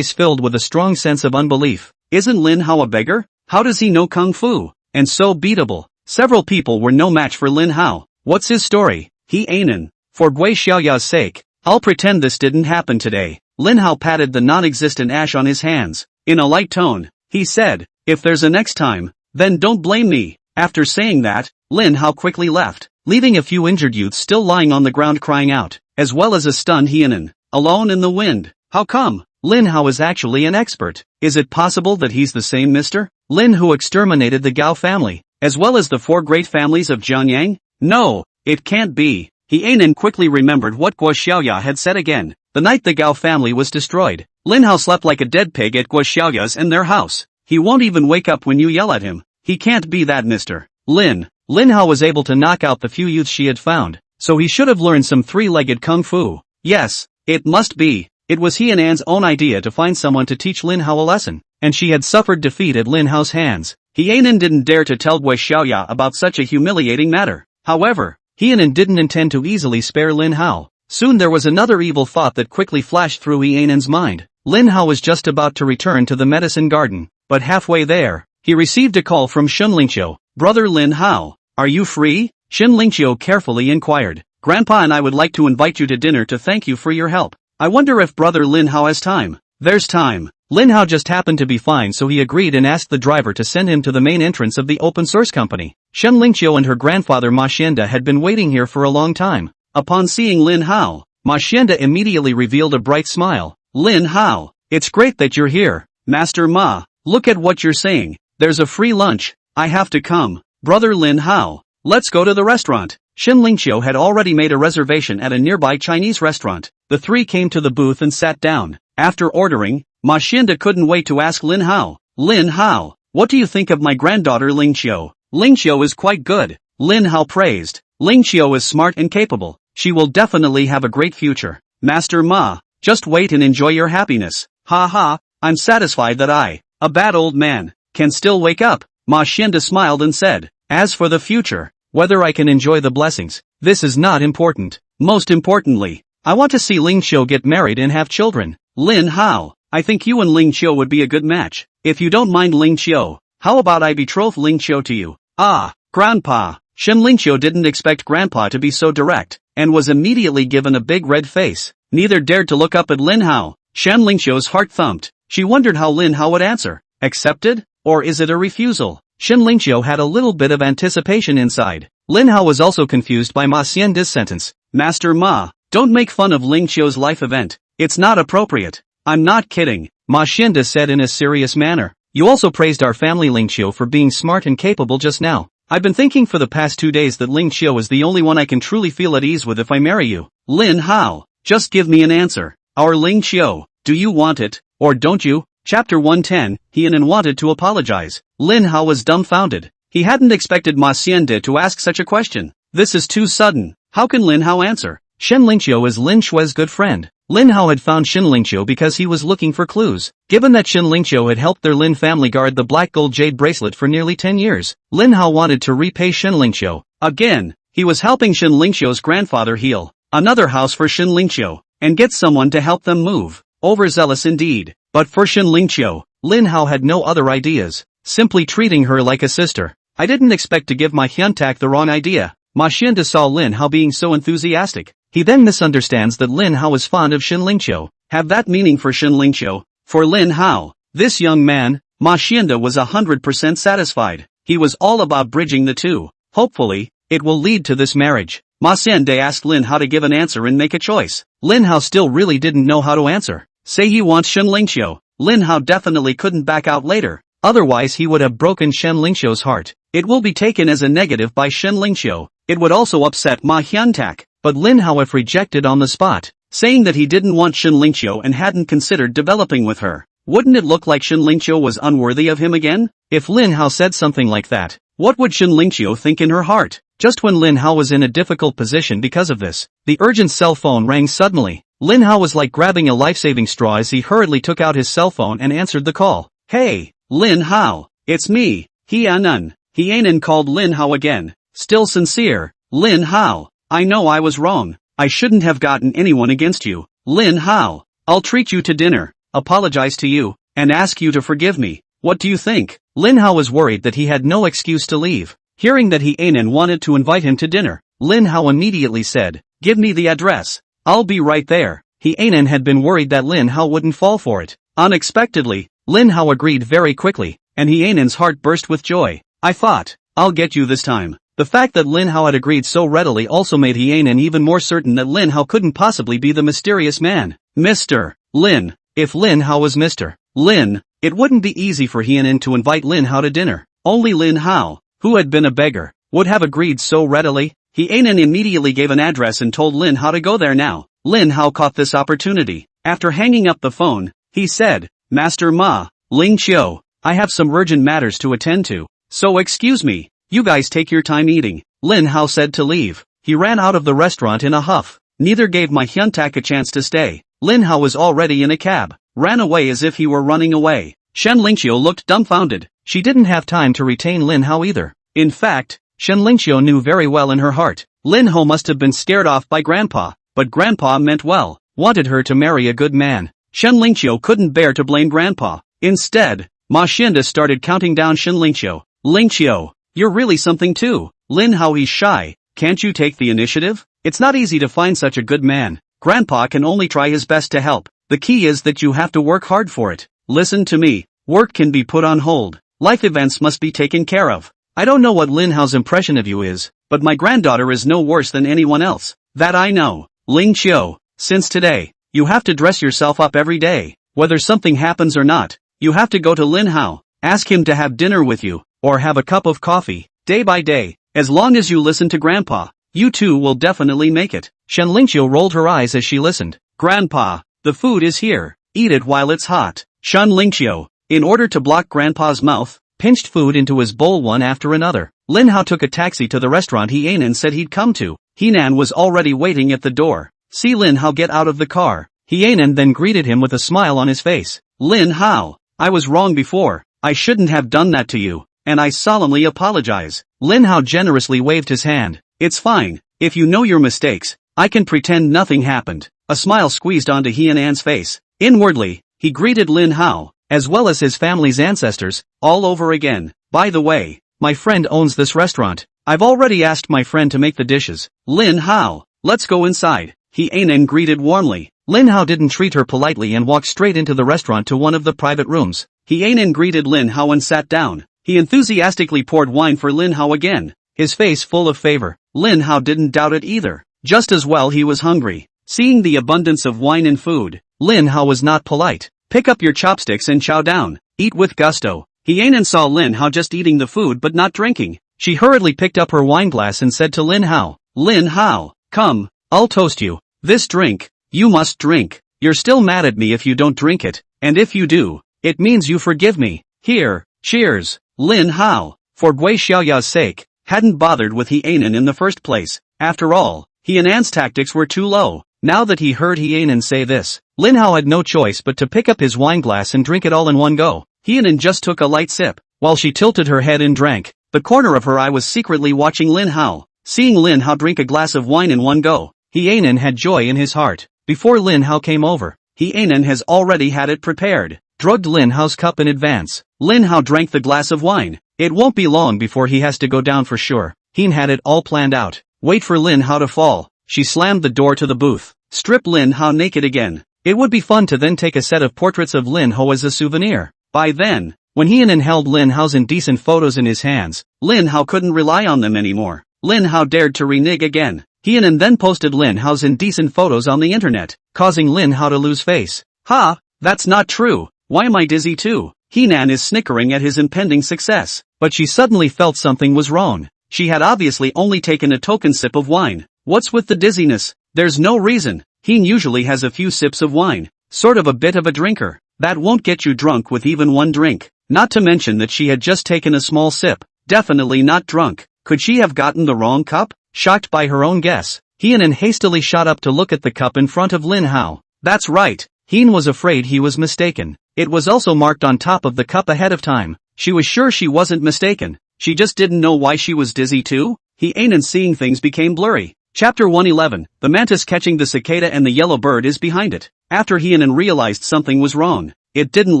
filled with a strong sense of unbelief. Isn't Lin Hao a beggar? How does he know kung fu? And so beatable. Several people were no match for Lin Hao. What's his story? Hienan. For Guo Xiaoya's sake, I'll pretend this didn't happen today. Lin Hao patted the non-existent ash on his hands. In a light tone, he said, if there's a next time, then don't blame me. After saying that, Lin Hao quickly left, leaving a few injured youths still lying on the ground crying out, as well as a stunned Hienan, alone in the wind. How come? Lin Hao is actually an expert. Is it possible that he's the same Mr. Lin who exterminated the Gao family, as well as the 4 great families of Jiangyang? No, it can't be. Hienan quickly remembered what Guo Xiaoya had said again. The night the Gao family was destroyed, Lin Hao slept like a dead pig at Guo Xiaoya's in their house. He won't even wake up when you yell at him. He can't be that Mr. Lin. Lin Hao was able to knock out the few youths she had found, so he should have learned some 3-legged kung fu. Yes, it must be. It was Hienan's own idea to find someone to teach Lin Hao a lesson, and she had suffered defeat at Lin Hao's hands. Hienan didn't dare to tell Guo Xiaoya about such a humiliating matter. However, Hienan didn't intend to easily spare Lin Hao. Soon there was another evil thought that quickly flashed through Hienan's mind. Lin Hao was just about to return to the medicine garden, but halfway there, he received a call from Shun Lingqiu. Brother Lin Hao, are you free? Shun Lingqiu carefully inquired. Grandpa and I would like to invite you to dinner to thank you for your help. I wonder if brother Lin Hao has time. There's time. Lin Hao just happened to be fine, so he agreed and asked the driver to send him to the main entrance of the open source company. Shun Lingqiu and her grandfather Ma Xianda had been waiting here for a long time. Upon seeing Lin Hao, Ma Xianda immediately revealed a bright smile. Lin Hao, it's great that you're here. Master Ma, look at what you're saying. There's a free lunch. I have to come. Brother Lin Hao, let's go to the restaurant. Shun Lingqiu had already made a reservation at a nearby Chinese restaurant. The 3 came to the booth and sat down. After ordering, Ma Xianda couldn't wait to ask Lin Hao. Lin Hao, what do you think of my granddaughter Lingqiu? Lingqiu is quite good. Lin Hao praised. Lingqiu is smart and capable. She will definitely have a great future. Master Ma, Just wait and enjoy your happiness. Ha ha, I'm satisfied that I, a bad old man, can still wake up. Ma Xianda smiled and said, as for the future, whether I can enjoy the blessings, this is not important. Most importantly, I want to see Ling Qiu get married and have children. Lin Hao, I think you and Ling Qiu would be a good match. If you don't mind Ling Qiu, how about I betroth Ling Qiu to you? Ah, Grandpa. Shen Lingqiu didn't expect Grandpa to be so direct, and was immediately given a big red face. Neither dared to look up at Lin Hao. Shen Lingqiu's heart thumped. She wondered how Lin Hao would answer. Accepted? Or is it a refusal? Shen Lingqiu had a little bit of anticipation inside. Lin Hao was also confused by Ma Xianda's sentence. Master Ma, don't make fun of Ling Qiu's life event. It's not appropriate. I'm not kidding, Ma Xianda said in a serious manner. You also praised our family Ling Qiu for being smart and capable just now. I've been thinking for the past 2 days that Ling Qiu is the only one I can truly feel at ease with if I marry you. Lin Hao, just give me an answer. Our Ling Qiu, do you want it, or don't you? Chapter 110, Hienan wanted to apologize. Lin Hao was dumbfounded. He hadn't expected Ma Xianda to ask such a question. This is too sudden. How can Lin Hao answer? Shen Lingqiu is Lin Shui's good friend. Lin Hao had found Shen Lingqiu because he was looking for clues. Given that Shen Lingqiu had helped their Lin family guard the black gold jade bracelet for nearly 10 years, Lin Hao wanted to repay Shen Lingqiu. Again, he was helping Shen Lingqiu's grandfather heal another house for Shen Lingqiu, and get someone to help them move. Overzealous indeed. But for Shen Lingqiu, Lin Hao had no other ideas. Simply treating her like a sister. I didn't expect to give my Hyuntak the wrong idea. Ma Xianda saw Lin Hao being so enthusiastic. He then misunderstands that Lin Hao is fond of Shen Lingqiu. Have that meaning for Shen Lingqiu? For Lin Hao, this young man, Ma Xianda was 100% satisfied. He was all about bridging the two. Hopefully, it will lead to this marriage. Ma Xianda asked Lin Hao to give an answer and make a choice. Lin Hao still really didn't know how to answer. Say he wants Shen Lingqiu. Lin Hao definitely couldn't back out later. Otherwise he would have broken Shen Lingqiu's heart. It will be taken as a negative by Shen Lingqiu. It would also upset Ma Hyuntak. But Lin Hao if rejected on the spot, saying that he didn't want Shen Lingqiu and hadn't considered developing with her. Wouldn't it look like Shen Lingqiu was unworthy of him again? If Lin Hao said something like that, what would Shen Lingqiu think in her heart? Just when Lin Hao was in a difficult position because of this, the urgent cell phone rang suddenly. Lin Hao was like grabbing a life-saving straw as he hurriedly took out his cell phone and answered the call. Hey, Lin Hao, it's me, Hienan. Hienan called Lin Hao again. Still sincere. Lin Hao, I know I was wrong. I shouldn't have gotten anyone against you. Lin Hao, I'll treat you to dinner, apologize to you, and ask you to forgive me. What do you think? Lin Hao was worried that he had no excuse to leave. Hearing that Hienan wanted to invite him to dinner, Lin Hao immediately said, give me the address. I'll be right there. Hienan had been worried that Lin Hao wouldn't fall for it. Unexpectedly, Lin Hao agreed very quickly, and Hienan's heart burst with joy. I thought, I'll get you this time. The fact that Lin Hao had agreed so readily also made Hienan even more certain that Lin Hao couldn't possibly be the mysterious man. Mr. Lin. If Lin Hao was Mr. Lin, it wouldn't be easy for Hienan to invite Lin Hao to dinner. Only Lin Hao, who had been a beggar, would have agreed so readily. Hienan immediately gave an address and told Lin Hao to go there now. Lin Hao caught this opportunity. After hanging up the phone, he said, Master Ma, Ling Qiu, I have some urgent matters to attend to, so excuse me. You guys take your time eating. Lin Hao said to leave. He ran out of the restaurant in a huff. Neither gave Ma Hyuntak a chance to stay. Lin Hao was already in a cab. Ran away as if he were running away. Shen Lingqiu looked dumbfounded. She didn't have time to retain Lin Hao either. In fact, Shen Lingqiu knew very well in her heart. Lin Hao must have been scared off by Grandpa. But Grandpa meant well. Wanted her to marry a good man. Shen Lingqiu couldn't bear to blame Grandpa. Instead, Ma Xianda started counting down Shen Lingqiu. Lingqiu, you're really something too. Lin Hao is shy. Can't you take the initiative? It's not easy to find such a good man. Grandpa can only try his best to help. The key is that you have to work hard for it. Listen to me. Work can be put on hold. Life events must be taken care of. I don't know what Lin Hao's impression of you is, but my granddaughter is no worse than anyone else. That I know. Ling Qiu, since today, you have to dress yourself up every day. Whether something happens or not, you have to go to Lin Hao. Ask him to have dinner with you, or have a cup of coffee, day by day. As long as you listen to Grandpa, you too will definitely make it. Shen Lingqiu rolled her eyes as she listened. Grandpa, the food is here. Eat it while it's hot. Shen Lingqiu, in order to block Grandpa's mouth, pinched food into his bowl one after another. Lin Hao took a taxi to the restaurant Hienan said he'd come to. Hienan was already waiting at the door. See Lin Hao get out of the car. Hyenan then greeted him with a smile on his face. Lin Hao, I was wrong before, I shouldn't have done that to you, and I solemnly apologize. Lin Hao generously waved his hand. It's fine, if you know your mistakes, I can pretend nothing happened. A smile squeezed onto Hyunan's face. Inwardly, he greeted Lin Hao, as well as his family's ancestors, all over again. By the way, my friend owns this restaurant. I've already asked my friend to make the dishes. Lin Hao, let's go inside. Hyenan greeted warmly. Lin Hao didn't treat her politely and walked straight into the restaurant to one of the private rooms. Hyenan greeted Lin Hao and sat down. He enthusiastically poured wine for Lin Hao again, his face full of favor. Lin Hao didn't doubt it either. Just as well he was hungry. Seeing the abundance of wine and food, Lin Hao was not polite. Pick up your chopsticks and chow down. Eat with gusto. Hyenan saw Lin Hao just eating the food but not drinking. She hurriedly picked up her wine glass and said to Lin Hao, come, I'll toast you. This drink, you must drink. You're still mad at me if you don't drink it, and if you do, it means you forgive me. Here, cheers. Lin Hao, for Gui Xiaoya's sake, hadn't bothered with Hyenan in the first place. After all, Hyunan's tactics were too low. Now that he heard Hyenan say this, Lin Hao had no choice but to pick up his wine glass and drink it all in one go. Hyenan just took a light sip. While she tilted her head and drank, the corner of her eye was secretly watching Lin Hao. Seeing Lin Hao drink a glass of wine in one go, Hyenan had joy in his heart. Before Lin Hao came over, Hyenan has already had it prepared. Drugged Lin Hao's cup in advance. Lin Hao drank the glass of wine. It won't be long before he has to go down for sure. Hien had it all planned out. Wait for Lin Hao to fall. She slammed the door to the booth. Strip Lin Hao naked again. It would be fun to then take a set of portraits of Lin Hao as a souvenir. By then, when Hyenan held Lin Hao's indecent photos in his hands, Lin Hao couldn't rely on them anymore. Lin Hao dared to renege again. Hyenan then posted Lin Hao's indecent photos on the internet, causing Lin Hao to lose face. Ha! That's not true. Why am I dizzy too? Hyenan is snickering at his impending success. But she suddenly felt something was wrong. She had obviously only taken a token sip of wine. What's with the dizziness? There's no reason. Hien usually has a few sips of wine. Sort of a bit of a drinker. That won't get you drunk with even one drink. Not to mention that she had just taken a small sip. Definitely not drunk. Could she have gotten the wrong cup? Shocked by her own guess, Hyenan hastily shot up to look at the cup in front of Lin Hao. That's right. Hien was afraid he was mistaken. It was also marked on top of the cup ahead of time. She was sure she wasn't mistaken. She just didn't know why she was dizzy too? Hyenan seeing things became blurry. Chapter 111, the mantis catching the cicada and the yellow bird is behind it. After Hyenan realized something was wrong, it didn't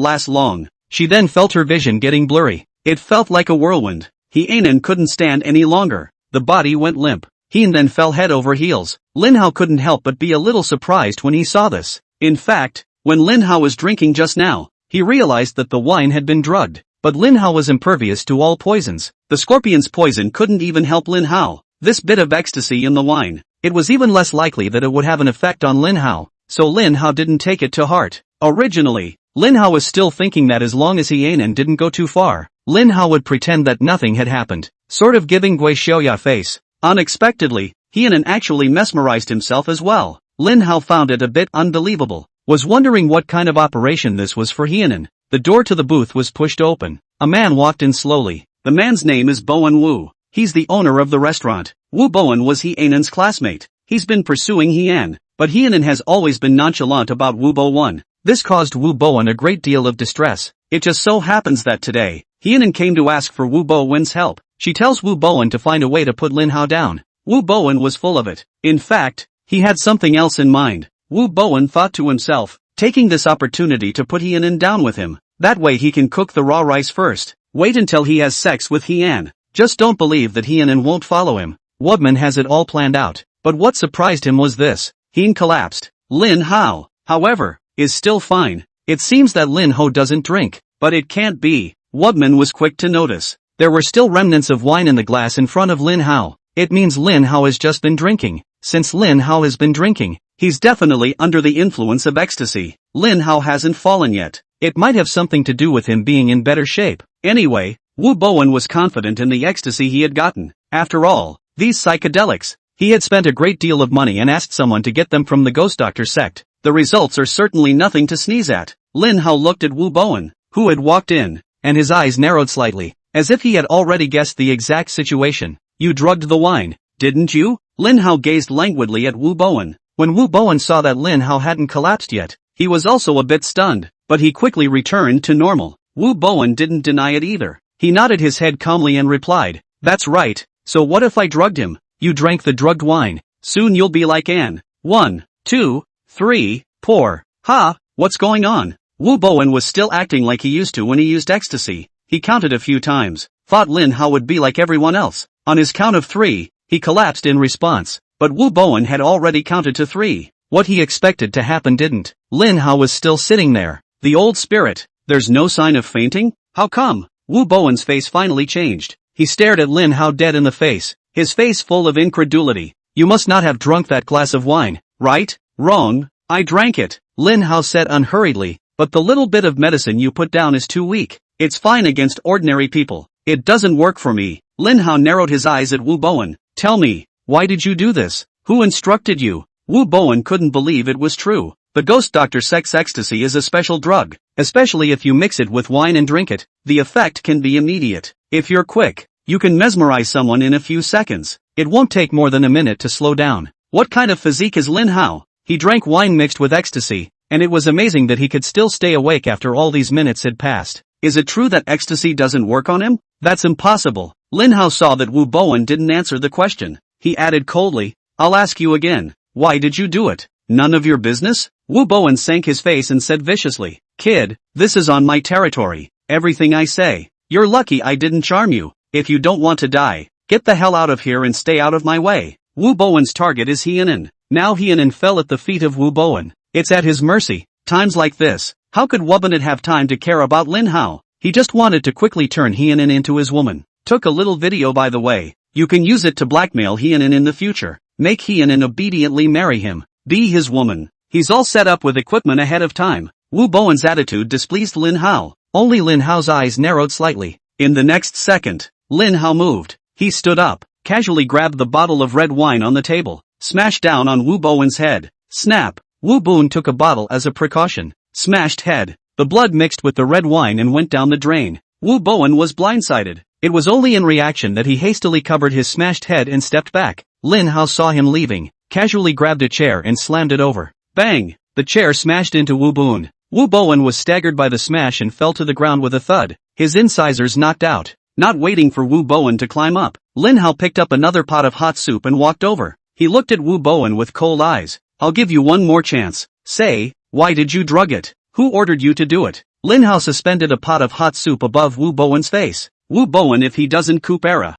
last long. She then felt her vision getting blurry. It felt like a whirlwind. Hyenan couldn't stand any longer. The body went limp. Hien then fell head over heels. Lin Hao couldn't help but be a little surprised when he saw this. In fact, when Lin Hao was drinking just now, he realized that the wine had been drugged. But Lin Hao was impervious to all poisons. The scorpion's poison couldn't even help Lin Hao. This bit of ecstasy in the wine, it was even less likely that it would have an effect on Lin Hao, so Lin Hao didn't take it to heart. Originally, Lin Hao was still thinking that as long as Hyenan didn't go too far, Lin Hao would pretend that nothing had happened, sort of giving Gui Xiaoya face. Unexpectedly, Hyenan actually mesmerized himself as well. Lin Hao found it a bit unbelievable, was wondering what kind of operation this was for Hyenan. The door to the booth was pushed open. A man walked in slowly. The man's name is Bowen Wu. He's the owner of the restaurant. Wu Bowen was Hyenan's classmate. He's been pursuing Hyen, but Hyenan has always been nonchalant about Wu Bowen. This caused Wu Bowen a great deal of distress. It just so happens that today, Hyenan came to ask for Wu Bowen's help. She tells Wu Bowen to find a way to put Lin Hao down. Wu Bowen was full of it. In fact, he had something else in mind. Wu Bowen thought to himself, taking this opportunity to put Hyenan down with him. That way he can cook the raw rice first. Wait until he has sex with Hyen. Just don't believe that Hyenan won't follow him. Woodman has it all planned out. But what surprised him was this. Hyen collapsed. Lin Hao, however, is still fine. It seems that Lin Hao doesn't drink. But it can't be. Woodman was quick to notice. There were still remnants of wine in the glass in front of Lin Hao. It means Lin Hao has just been drinking. Since Lin Hao has been drinking, he's definitely under the influence of ecstasy. Lin Hao hasn't fallen yet. It might have something to do with him being in better shape. Anyway, Wu Bowen was confident in the ecstasy he had gotten. After all, these psychedelics, he had spent a great deal of money and asked someone to get them from the Ghost Doctor sect. The results are certainly nothing to sneeze at. Lin Hao looked at Wu Bowen, who had walked in, and his eyes narrowed slightly, as if he had already guessed the exact situation. You drugged the wine, didn't you? Lin Hao gazed languidly at Wu Bowen. When Wu Bowen saw that Lin Hao hadn't collapsed yet, he was also a bit stunned, but he quickly returned to normal. Wu Bowen didn't deny it either. He nodded his head calmly and replied, "That's right, so what if I drugged him?" "You drank the drugged wine. Soon you'll be like Anne. 1, 2, 3, pour. Ha, what's going on?" Wu Bowen was still acting like he used to when he used ecstasy. He counted a few times, thought Lin Hao would be like everyone else. On his count of 3, he collapsed in response, but Wu Bowen had already counted to 3. What he expected to happen didn't. Lin Hao was still sitting there. The old spirit. There's no sign of fainting? How come? Wu Bowen's face finally changed. He stared at Lin Hao dead in the face, his face full of incredulity. "You must not have drunk that glass of wine, right?" "Wrong, I drank it," Lin Hao said unhurriedly, "but the little bit of medicine you put down is too weak. It's fine against ordinary people. It doesn't work for me." Lin Hao narrowed his eyes at Wu Bowen. "Tell me, why did you do this? Who instructed you?" Wu Bowen couldn't believe it was true. The ghost doctor sex ecstasy is a special drug, especially if you mix it with wine and drink it. The effect can be immediate. If you're quick, you can mesmerize someone in a few seconds. It won't take more than a minute to slow down. What kind of physique is Lin Hao? He drank wine mixed with ecstasy, and it was amazing that he could still stay awake after all these minutes had passed. Is it true that ecstasy doesn't work on him? That's impossible. Lin Hao saw that Wu Bowen didn't answer the question. He added coldly, "I'll ask you again. Why did you do it?" "None of your business?" Wu Bowen sank his face and said viciously, "Kid, this is on my territory. Everything I say. You're lucky I didn't charm you. If you don't want to die, get the hell out of here and stay out of my way." Wu Bowen's target is Hyenan. Now Hyenan fell at the feet of Wu Bowen. It's at his mercy. Times like this, how could Wubbonet have time to care about Lin Hao? He just wanted to quickly turn Hyenan into his woman. Took a little video by the way. You can use it to blackmail Hyenan in the future. Make Hyenan obediently marry him. Be his woman. He's all set up with equipment ahead of time. Wu Bowen's attitude displeased Lin Hao. Only Lin Hao's eyes narrowed slightly. In the next second, Lin Hao moved. He stood up, casually grabbed the bottle of red wine on the table, smashed down on Wu Bowen's head. Snap! Wu Bowen took a bottle as a precaution. Smashed head. The blood mixed with the red wine and went down the drain. Wu Bowen was blindsided. It was only in reaction that he hastily covered his smashed head and stepped back. Lin Hao saw him leaving, casually grabbed a chair and slammed it over. Bang! The chair smashed into Wu Bowen. Wu Bowen was staggered by the smash and fell to the ground with a thud, his incisors knocked out. Not waiting for Wu Bowen to climb up, Lin Hao picked up another pot of hot soup and walked over. He looked at Wu Bowen with cold eyes. "I'll give you one more chance. Say, why did you drug it? Who ordered you to do it?" Lin Hao suspended a pot of hot soup above Wu Bowen's face. "Wu Bowen, if he doesn't coup era,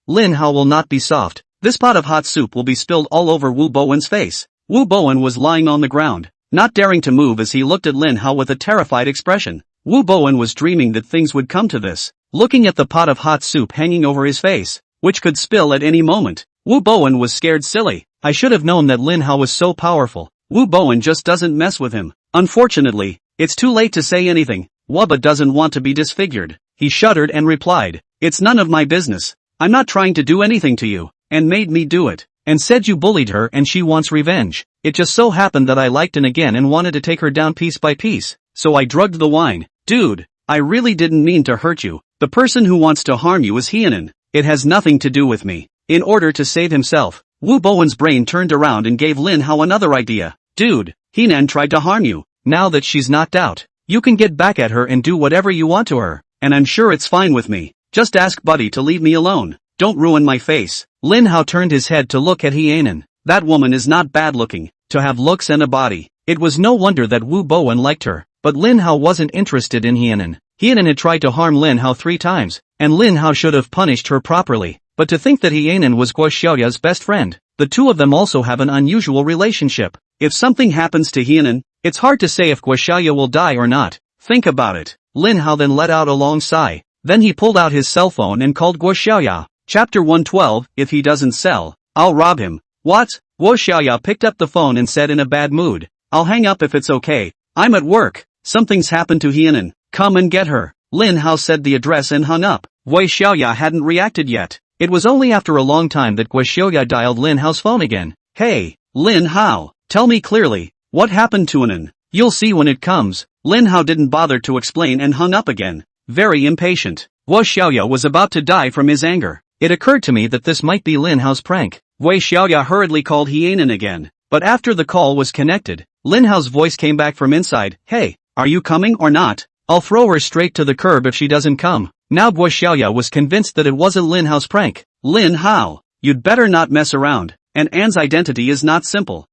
Lin Hao will not be soft. This pot of hot soup will be spilled all over Wu Bowen's face." Wu Bowen was lying on the ground, not daring to move as he looked at Lin Hao with a terrified expression. Wu Bowen was dreaming that things would come to this. Looking at the pot of hot soup hanging over his face, which could spill at any moment, Wu Bowen was scared silly. I should have known that Lin Hao was so powerful. Wu Bowen just doesn't mess with him. Unfortunately, it's too late to say anything. Wubba doesn't want to be disfigured. He shuddered and replied, "It's none of my business. I'm not trying to do anything to you, and made me do it. And said you bullied her and she wants revenge. It just so happened that I liked her again and wanted to take her down piece by piece, so I drugged the wine. Dude, I really didn't mean to hurt you. The person who wants to harm you is Hyenan. It has nothing to do with me." In order to save himself, Wu Bowen's brain turned around and gave Lin Hao another idea. "Dude, Hyenan tried to harm you. Now that she's knocked out, you can get back at her and do whatever you want to her, and I'm sure it's fine with me. Just ask Buddy to leave me alone. Don't ruin my face." Lin Hao turned his head to look at Hyenan. That woman is not bad looking, to have looks and a body. It was no wonder that Wu Bowen liked her, but Lin Hao wasn't interested in Hyenan. Hyenan had tried to harm Lin Hao 3 times, and Lin Hao should have punished her properly. But to think that Hyenan was Guo Xiaoya's best friend, the two of them also have an unusual relationship. If something happens to Hyenan, it's hard to say if Guo Xiaoya will die or not. Think about it. Lin Hao then let out a long sigh. Then he pulled out his cell phone and called Guo Xiaoya. Chapter 112, If he doesn't sell, I'll rob him. What? Guo Xiaoya picked up the phone and said in a bad mood, "I'll hang up if it's okay. I'm at work. Something's happened to Hyenan. Come and get her." Lin Hao said the address and hung up. Guo Xiaoya hadn't reacted yet. It was only after a long time that Guo Xiaoya dialed Lin Hao's phone again. "Hey, Lin Hao, tell me clearly, what happened to Hyenan? You'll see when it comes." Lin Hao didn't bother to explain and hung up again. Very impatient. Guo Xiaoya was about to die from his anger. It occurred to me that this might be Lin Hao's prank. Guo Xiaoya hurriedly called Hyenan again. But after the call was connected, Lin Hao's voice came back from inside. Hey, are you coming or not? I'll throw her straight to the curb if she doesn't come. Now Guo Xiaoya was convinced that it wasn't Lin Hao's prank. Lin Hao, you'd better not mess around, and Anne's identity is not simple.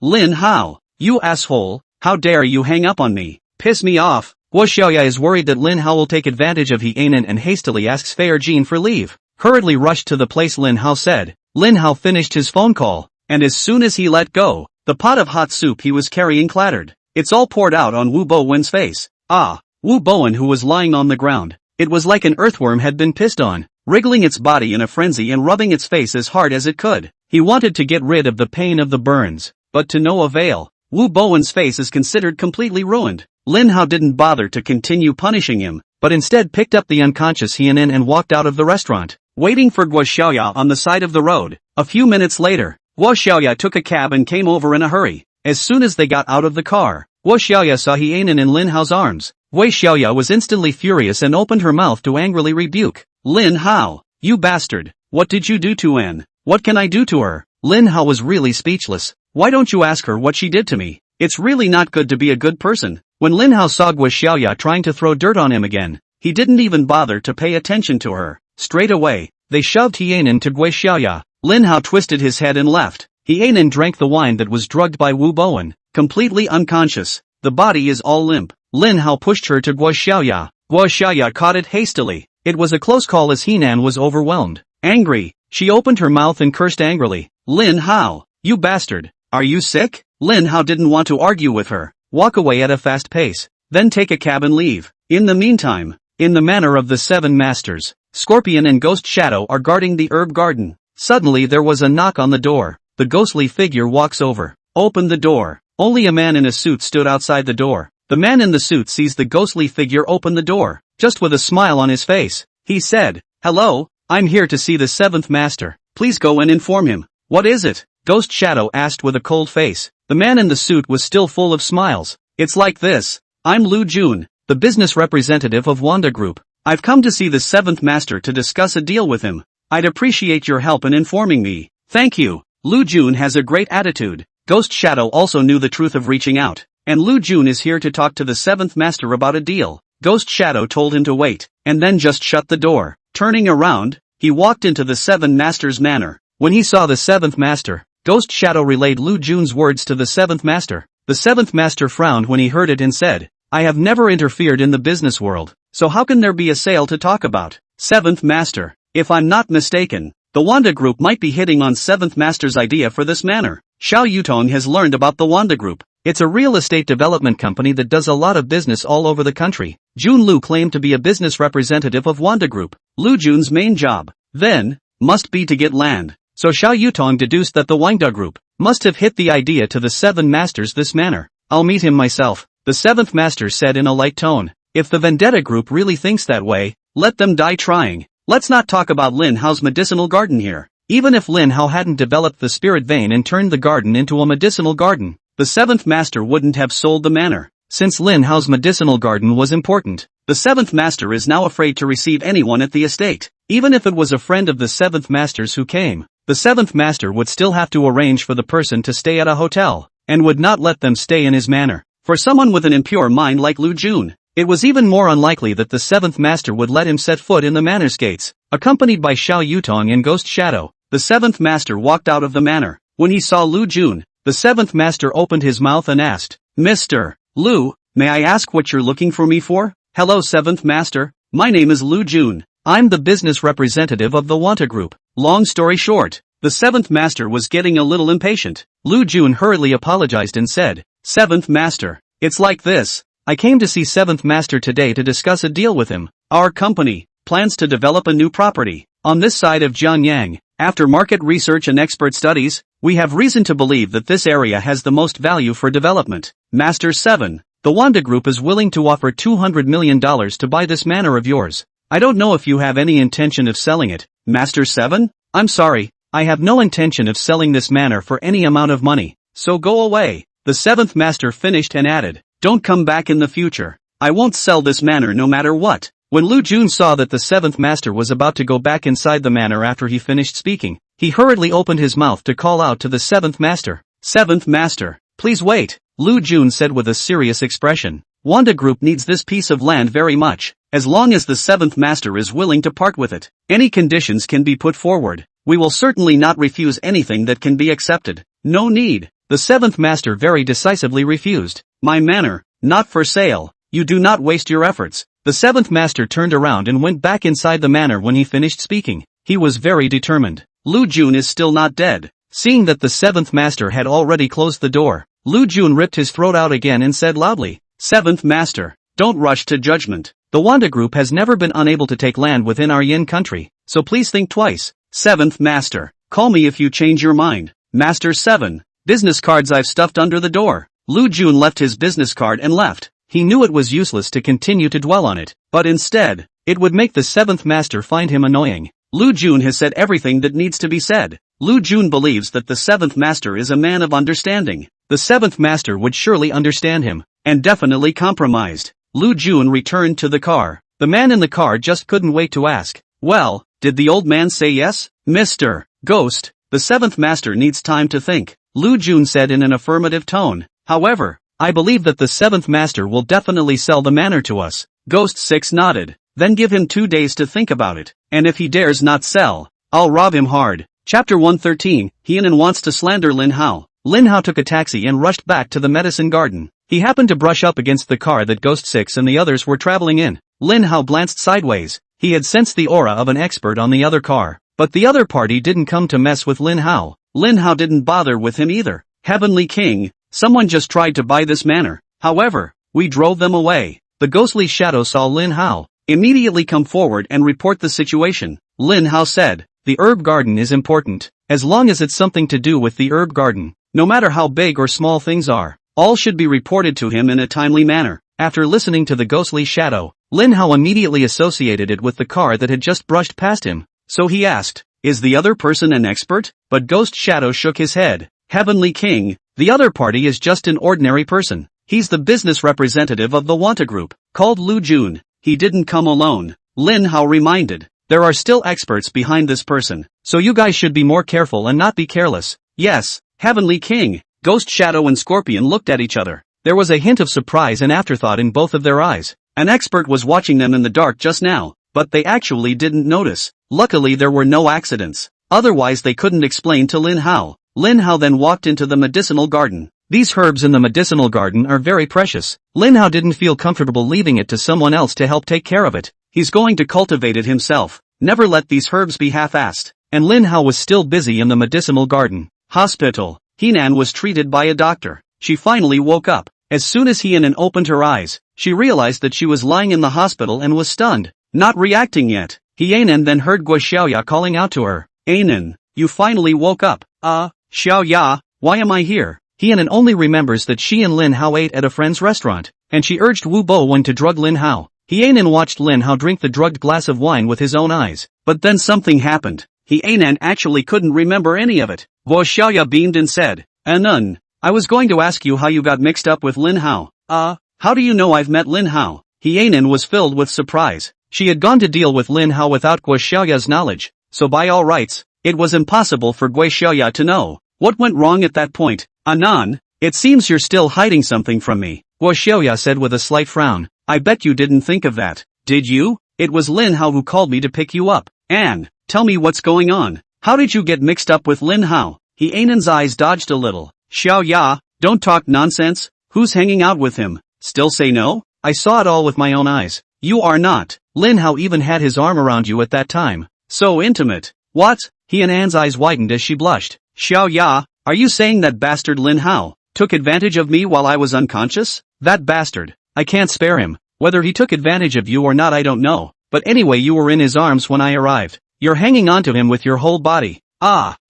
Lin Hao, you asshole, how dare you hang up on me, piss me off. Guo Xiaoya is worried that Lin Hao will take advantage of Hyenan and hastily asks Fei Erjin for leave. Hurriedly rushed to the place Lin Hao said. Lin Hao finished his phone call, and as soon as he let go, the pot of hot soup he was carrying clattered. It's all poured out on Wu Bowen's face. Wu Bowen, who was lying on the ground. It was like an earthworm had been pissed on, wriggling its body in a frenzy and rubbing its face as hard as it could. He wanted to get rid of the pain of the burns, but to no avail. Wu Bowen's face is considered completely ruined. Lin Hao didn't bother to continue punishing him, but instead picked up the unconscious Hyenan and walked out of the restaurant, waiting for Guo Xiaoya on the side of the road. A few minutes later, Guo Xiaoya took a cab and came over in a hurry. As soon as they got out of the car, Guo Xiaoya saw Hyenan in Lin Hao's arms. Guo Xiaoya was instantly furious and opened her mouth to angrily rebuke. Lin Hao, you bastard, what did you do to Anne? What can I do to her? Lin Hao was really speechless. Why don't you ask her what she did to me? It's really not good to be a good person. When Lin Hao saw Guo Xiaoya trying to throw dirt on him again, he didn't even bother to pay attention to her. Straight away, they shoved Hyenan to Guo Xiaoya. Lin Hao twisted his head and left. Hyenan drank the wine that was drugged by Wu Bowen, completely unconscious. The body is all limp. Lin Hao pushed her to Guo Xiaoya. Guo Xiaoya caught it hastily. It was a close call as Hyenan was overwhelmed. Angry, she opened her mouth and cursed angrily. Lin Hao, you bastard, are you sick? Lin Hao didn't want to argue with her. Walk away at a fast pace, then take a cab and leave. In the meantime, in the manor of the Seven Masters, Scorpion and Ghost Shadow are guarding the herb garden. Suddenly there was a knock on the door. The ghostly figure walks over. Open the door. Only a man in a suit stood outside the door. The man in the suit sees the ghostly figure open the door. Just with a smile on his face, he said, "Hello, I'm here to see the seventh master. Please go and inform him." "What is it?" Ghost Shadow asked with a cold face. The man in the suit was still full of smiles. "It's like this. I'm Lu Jun, the business representative of Wanda Group. I've come to see the seventh master to discuss a deal with him. I'd appreciate your help in informing me." "Thank you." Lu Jun has a great attitude. Ghost Shadow also knew the truth of reaching out, and Lu Jun is here to talk to the seventh master about a deal. Ghost Shadow told him to wait, and then just shut the door. Turning around, he walked into the seven master's manor. When he saw the seventh master, Ghost Shadow relayed Lu Jun's words to the seventh master. The seventh master frowned when he heard it and said, "I have never interfered in the business world, so how can there be a sale to talk about?" "Seventh master, if I'm not mistaken, the Wanda Group might be hitting on seventh master's idea for this manor. Xiao Yutong has learned about the Wanda Group. It's a real estate development company that does a lot of business all over the country." Jun Lu claimed to be a business representative of Wanda Group. Lu Jun's main job, then, must be to get land. So Xiao Yutong deduced that the Wanda Group must have hit the idea to the seven masters this manner. "I'll meet him myself," the seventh master said in a light tone. "If the Vendetta Group really thinks that way, let them die trying. Let's not talk about Lin Hao's medicinal garden here. Even if Lin Hao hadn't developed the spirit vein and turned the garden into a medicinal garden, the seventh master wouldn't have sold the manor. Since Lin Hao's medicinal garden was important, the seventh master is now afraid to receive anyone at the estate. Even if it was a friend of the seventh master's who came, the seventh master would still have to arrange for the person to stay at a hotel, and would not let them stay in his manor. For someone with an impure mind like Lu Jun, it was even more unlikely that the seventh master would let him set foot in the manor's gates. Accompanied by Xiao Yutong and Ghost Shadow, the seventh master walked out of the manor. When he saw Lu Jun, the seventh master opened his mouth and asked, "Mr. Lu, may I ask what you're looking for me for?" "Hello seventh master, my name is Lu Jun. I'm the business representative of the Wanda Group." Long story short, the seventh master was getting a little impatient. Lu Jun hurriedly apologized and said, "Seventh master, it's like this. I came to see seventh master today to discuss a deal with him. Our company plans to develop a new property on this side of Jiangyang. After market research and expert studies, we have reason to believe that this area has the most value for development. Master 7, the Wanda Group is willing to offer $200 million to buy this manor of yours. I don't know if you have any intention of selling it." "Master 7? I'm sorry, I have no intention of selling this manor for any amount of money, so go away." The seventh master finished and added, "Don't come back in the future. I won't sell this manor no matter what." When Lu Jun saw that the seventh master was about to go back inside the manor after he finished speaking, he hurriedly opened his mouth to call out to the seventh master. Seventh master, please wait, Lu Jun said with a serious expression. Wanda Group needs this piece of land very much, as long as the seventh master is willing to part with it. Any conditions can be put forward. We will certainly not refuse anything that can be accepted. No need. The seventh master very decisively refused. My manor, not for sale. You do not waste your efforts. The seventh master turned around and went back inside the manor when he finished speaking. He was very determined. Lu Jun is still not dead. Seeing that the seventh master had already closed the door, Lu Jun ripped his throat out again and said loudly, Seventh master, don't rush to judgment. The Wanda Group has never been unable to take land within our Yin country, so please think twice. Seventh master, call me if you change your mind. Master 7. Business cards I've stuffed under the door. Lu Jun left his business card and left. He knew it was useless to continue to dwell on it, but instead, it would make the seventh master find him annoying. Lu Jun has said everything that needs to be said. Lu Jun believes that the seventh master is a man of understanding. The seventh master would surely understand him, and definitely compromised. Lu Jun returned to the car. The man in the car just couldn't wait to ask, well, did the old man say yes? Mr. Ghost, the seventh master needs time to think, Lu Jun said in an affirmative tone. However, I believe that the seventh master will definitely sell the manor to us. Ghost 6 nodded. Then give him 2 days to think about it, and if he dares not sell, I'll rob him hard. Chapter 113, Hienan wants to slander Lin Hao. Lin Hao took a taxi and rushed back to the medicine garden. He happened to brush up against the car that Ghost 6 and the others were traveling in. Lin Hao glanced sideways. He had sensed the aura of an expert on the other car, but the other party didn't come to mess with Lin Hao. Lin Hao didn't bother with him either. Heavenly King, someone just tried to buy this manor. However, we drove them away. The ghostly shadow saw Lin Hao. Immediately come forward and report the situation. Lin Hao said, the herb garden is important, as long as it's something to do with the herb garden. No matter how big or small things are, all should be reported to him in a timely manner. After listening to the ghostly shadow, Lin Hao immediately associated it with the car that had just brushed past him. So he asked, is the other person an expert? But Ghost Shadow shook his head. Heavenly King, the other party is just an ordinary person. He's the business representative of the Wanta Group, called Lu Jun. He didn't come alone. Lin Hao reminded. There are still experts behind this person, so you guys should be more careful and not be careless. Yes, Heavenly King. Ghost Shadow and Scorpion looked at each other. There was a hint of surprise and afterthought in both of their eyes. An expert was watching them in the dark just now, but they actually didn't notice. Luckily there were no accidents. Otherwise they couldn't explain to Lin Hao. Lin Hao then walked into the medicinal garden. These herbs in the medicinal garden are very precious. Lin Hao didn't feel comfortable leaving it to someone else to help take care of it. He's going to cultivate it himself. Never let these herbs be half-assed. And Lin Hao was still busy in the medicinal garden. Hospital. Hienan was treated by a doctor. She finally woke up. As soon as Hienan opened her eyes, she realized that she was lying in the hospital and was stunned, not reacting yet. Hienan then heard Guo Xiaoya calling out to her. Anan, you finally woke up. Xiaoya, why am I here? Hienan only remembers that she and Lin Hao ate at a friend's restaurant, and she urged Wu Bowen to drug Lin Hao. Hienan watched Lin Hao drink the drugged glass of wine with his own eyes. But then something happened. Hienan actually couldn't remember any of it. Guo Xiaoya beamed and said, Anan, I was going to ask you how you got mixed up with Lin Hao. How do you know I've met Lin Hao? Hienan was filled with surprise. She had gone to deal with Lin Hao without Guo Xiaoya's knowledge, so by all rights, it was impossible for Guo Xiaoya to know. What went wrong at that point? Anan, it seems you're still hiding something from me, Guo Xiaoya said with a slight frown. I bet you didn't think of that, did you? It was Lin Hao who called me to pick you up. Anne, tell me what's going on. How did you get mixed up with Lin Hao? Hienan's eyes dodged a little. Xiaoya, don't talk nonsense. Who's hanging out with him? Still say no? I saw it all with my own eyes. You are not. Lin Hao even had his arm around you at that time. So intimate. What? Hienan's eyes widened as she blushed. Xiaoya, are you saying that bastard Lin Hao took advantage of me while I was unconscious? That bastard. I can't spare him. Whether he took advantage of you or not I don't know. But anyway you were in his arms when I arrived. You're hanging onto him with your whole body.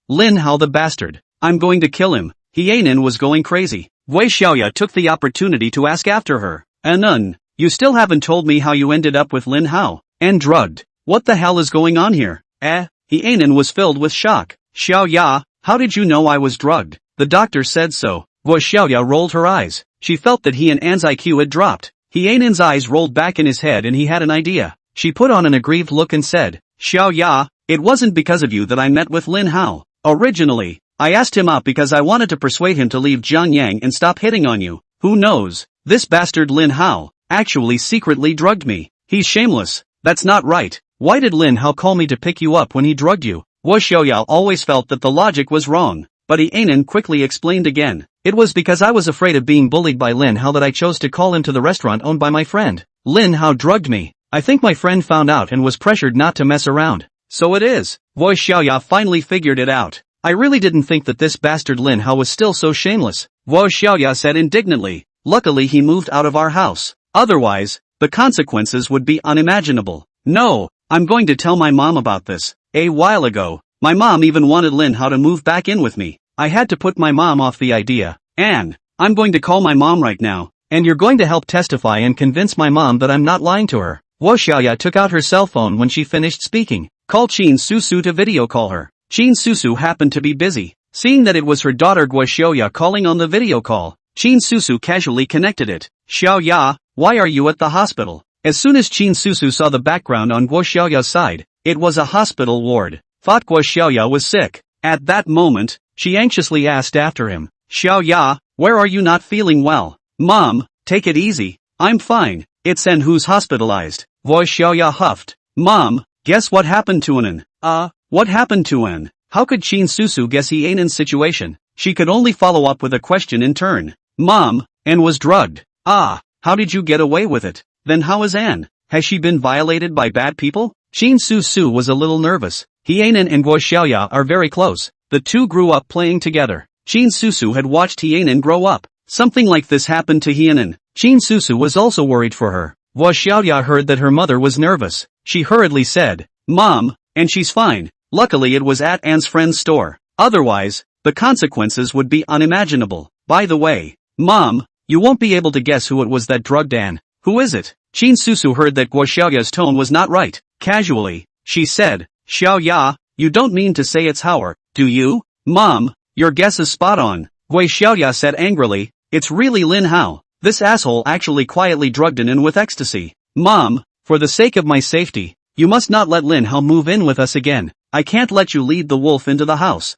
Lin Hao the bastard. I'm going to kill him. Hienan was going crazy. Wei Xiaoya took the opportunity to ask after her. Anan, you still haven't told me how you ended up with Lin Hao. And drugged. What the hell is going on here? Hienan was filled with shock. Xiaoya, how did you know I was drugged? The doctor said so. Guo Xiaoya rolled her eyes. She felt that Hienan's IQ had dropped. Hienan's eyes rolled back in his head and he had an idea. She put on an aggrieved look and said, Xiaoya, It wasn't because of you that I met with Lin Hao. Originally, I asked him out because I wanted to persuade him to leave Jiangyang and stop hitting on you. Who knows? This bastard Lin Hao actually secretly drugged me. He's shameless. That's not right. Why did Lin Hao call me to pick you up when he drugged you? Wu Xiaoyao always felt that the logic was wrong, but He Anan quickly explained again. It was because I was afraid of being bullied by Lin Hao that I chose to call him to the restaurant owned by my friend. Lin Hao drugged me. I think my friend found out and was pressured not to mess around. So it is. Wu Xiaoyao finally figured it out. I really didn't think that this bastard Lin Hao was still so shameless, Wu Xiaoyao said indignantly. Luckily he moved out of our house. Otherwise, the consequences would be unimaginable. No, I'm going to tell my mom about this. A while ago, my mom even wanted Lin Hao to move back in with me. I had to put my mom off the idea. And I'm going to call my mom right now, and you're going to help testify and convince my mom that I'm not lying to her. Wu Xiaoya took out her cell phone when she finished speaking. Call Qin Susu to video call her. Qin Susu happened to be busy. Seeing that it was her daughter Guo Xiaoya calling on the video call, Qin Susu casually connected it. Xiaoya, why are you at the hospital? As soon as Qin Susu saw the background on Guo Xiaoya's side, it was a hospital ward. Thought Guo Xiaoya was sick. At that moment, she anxiously asked after him. Xiaoya, where are you not feeling well? Mom, take it easy. I'm fine. It's An who's hospitalized. Wu Xiaoya huffed. Mom, guess what happened to An? What happened to An? How could Qin Susu guess He Anan's situation? She could only follow up with a question in turn. Mom, An was drugged. How did you get away with it? Then how is An? Has she been violated by bad people? Qin Susu was a little nervous. He Anan and Guo Xiaoya are very close. The two grew up playing together. Qin Susu had watched He Anan grow up. Something like this happened to He Anan. Qin Susu was also worried for her. Wu Xiaoya heard that her mother was nervous. She hurriedly said, Mom, and she's fine. Luckily it was at An's friend's store. Otherwise, the consequences would be unimaginable. By the way, Mom, you won't be able to guess who it was that drugged An. Who is it? Qin Susu heard that Guo Xiaoya's tone was not right. Casually, she said, Xiaoya, you don't mean to say it's Howard, do you? Mom, your guess is spot on. Guo Xiaoya said angrily, it's really Lin Hao. This asshole actually quietly drugged An with ecstasy. Mom, for the sake of my safety, you must not let Lin Hao move in with us again. I can't let you lead the wolf into the house.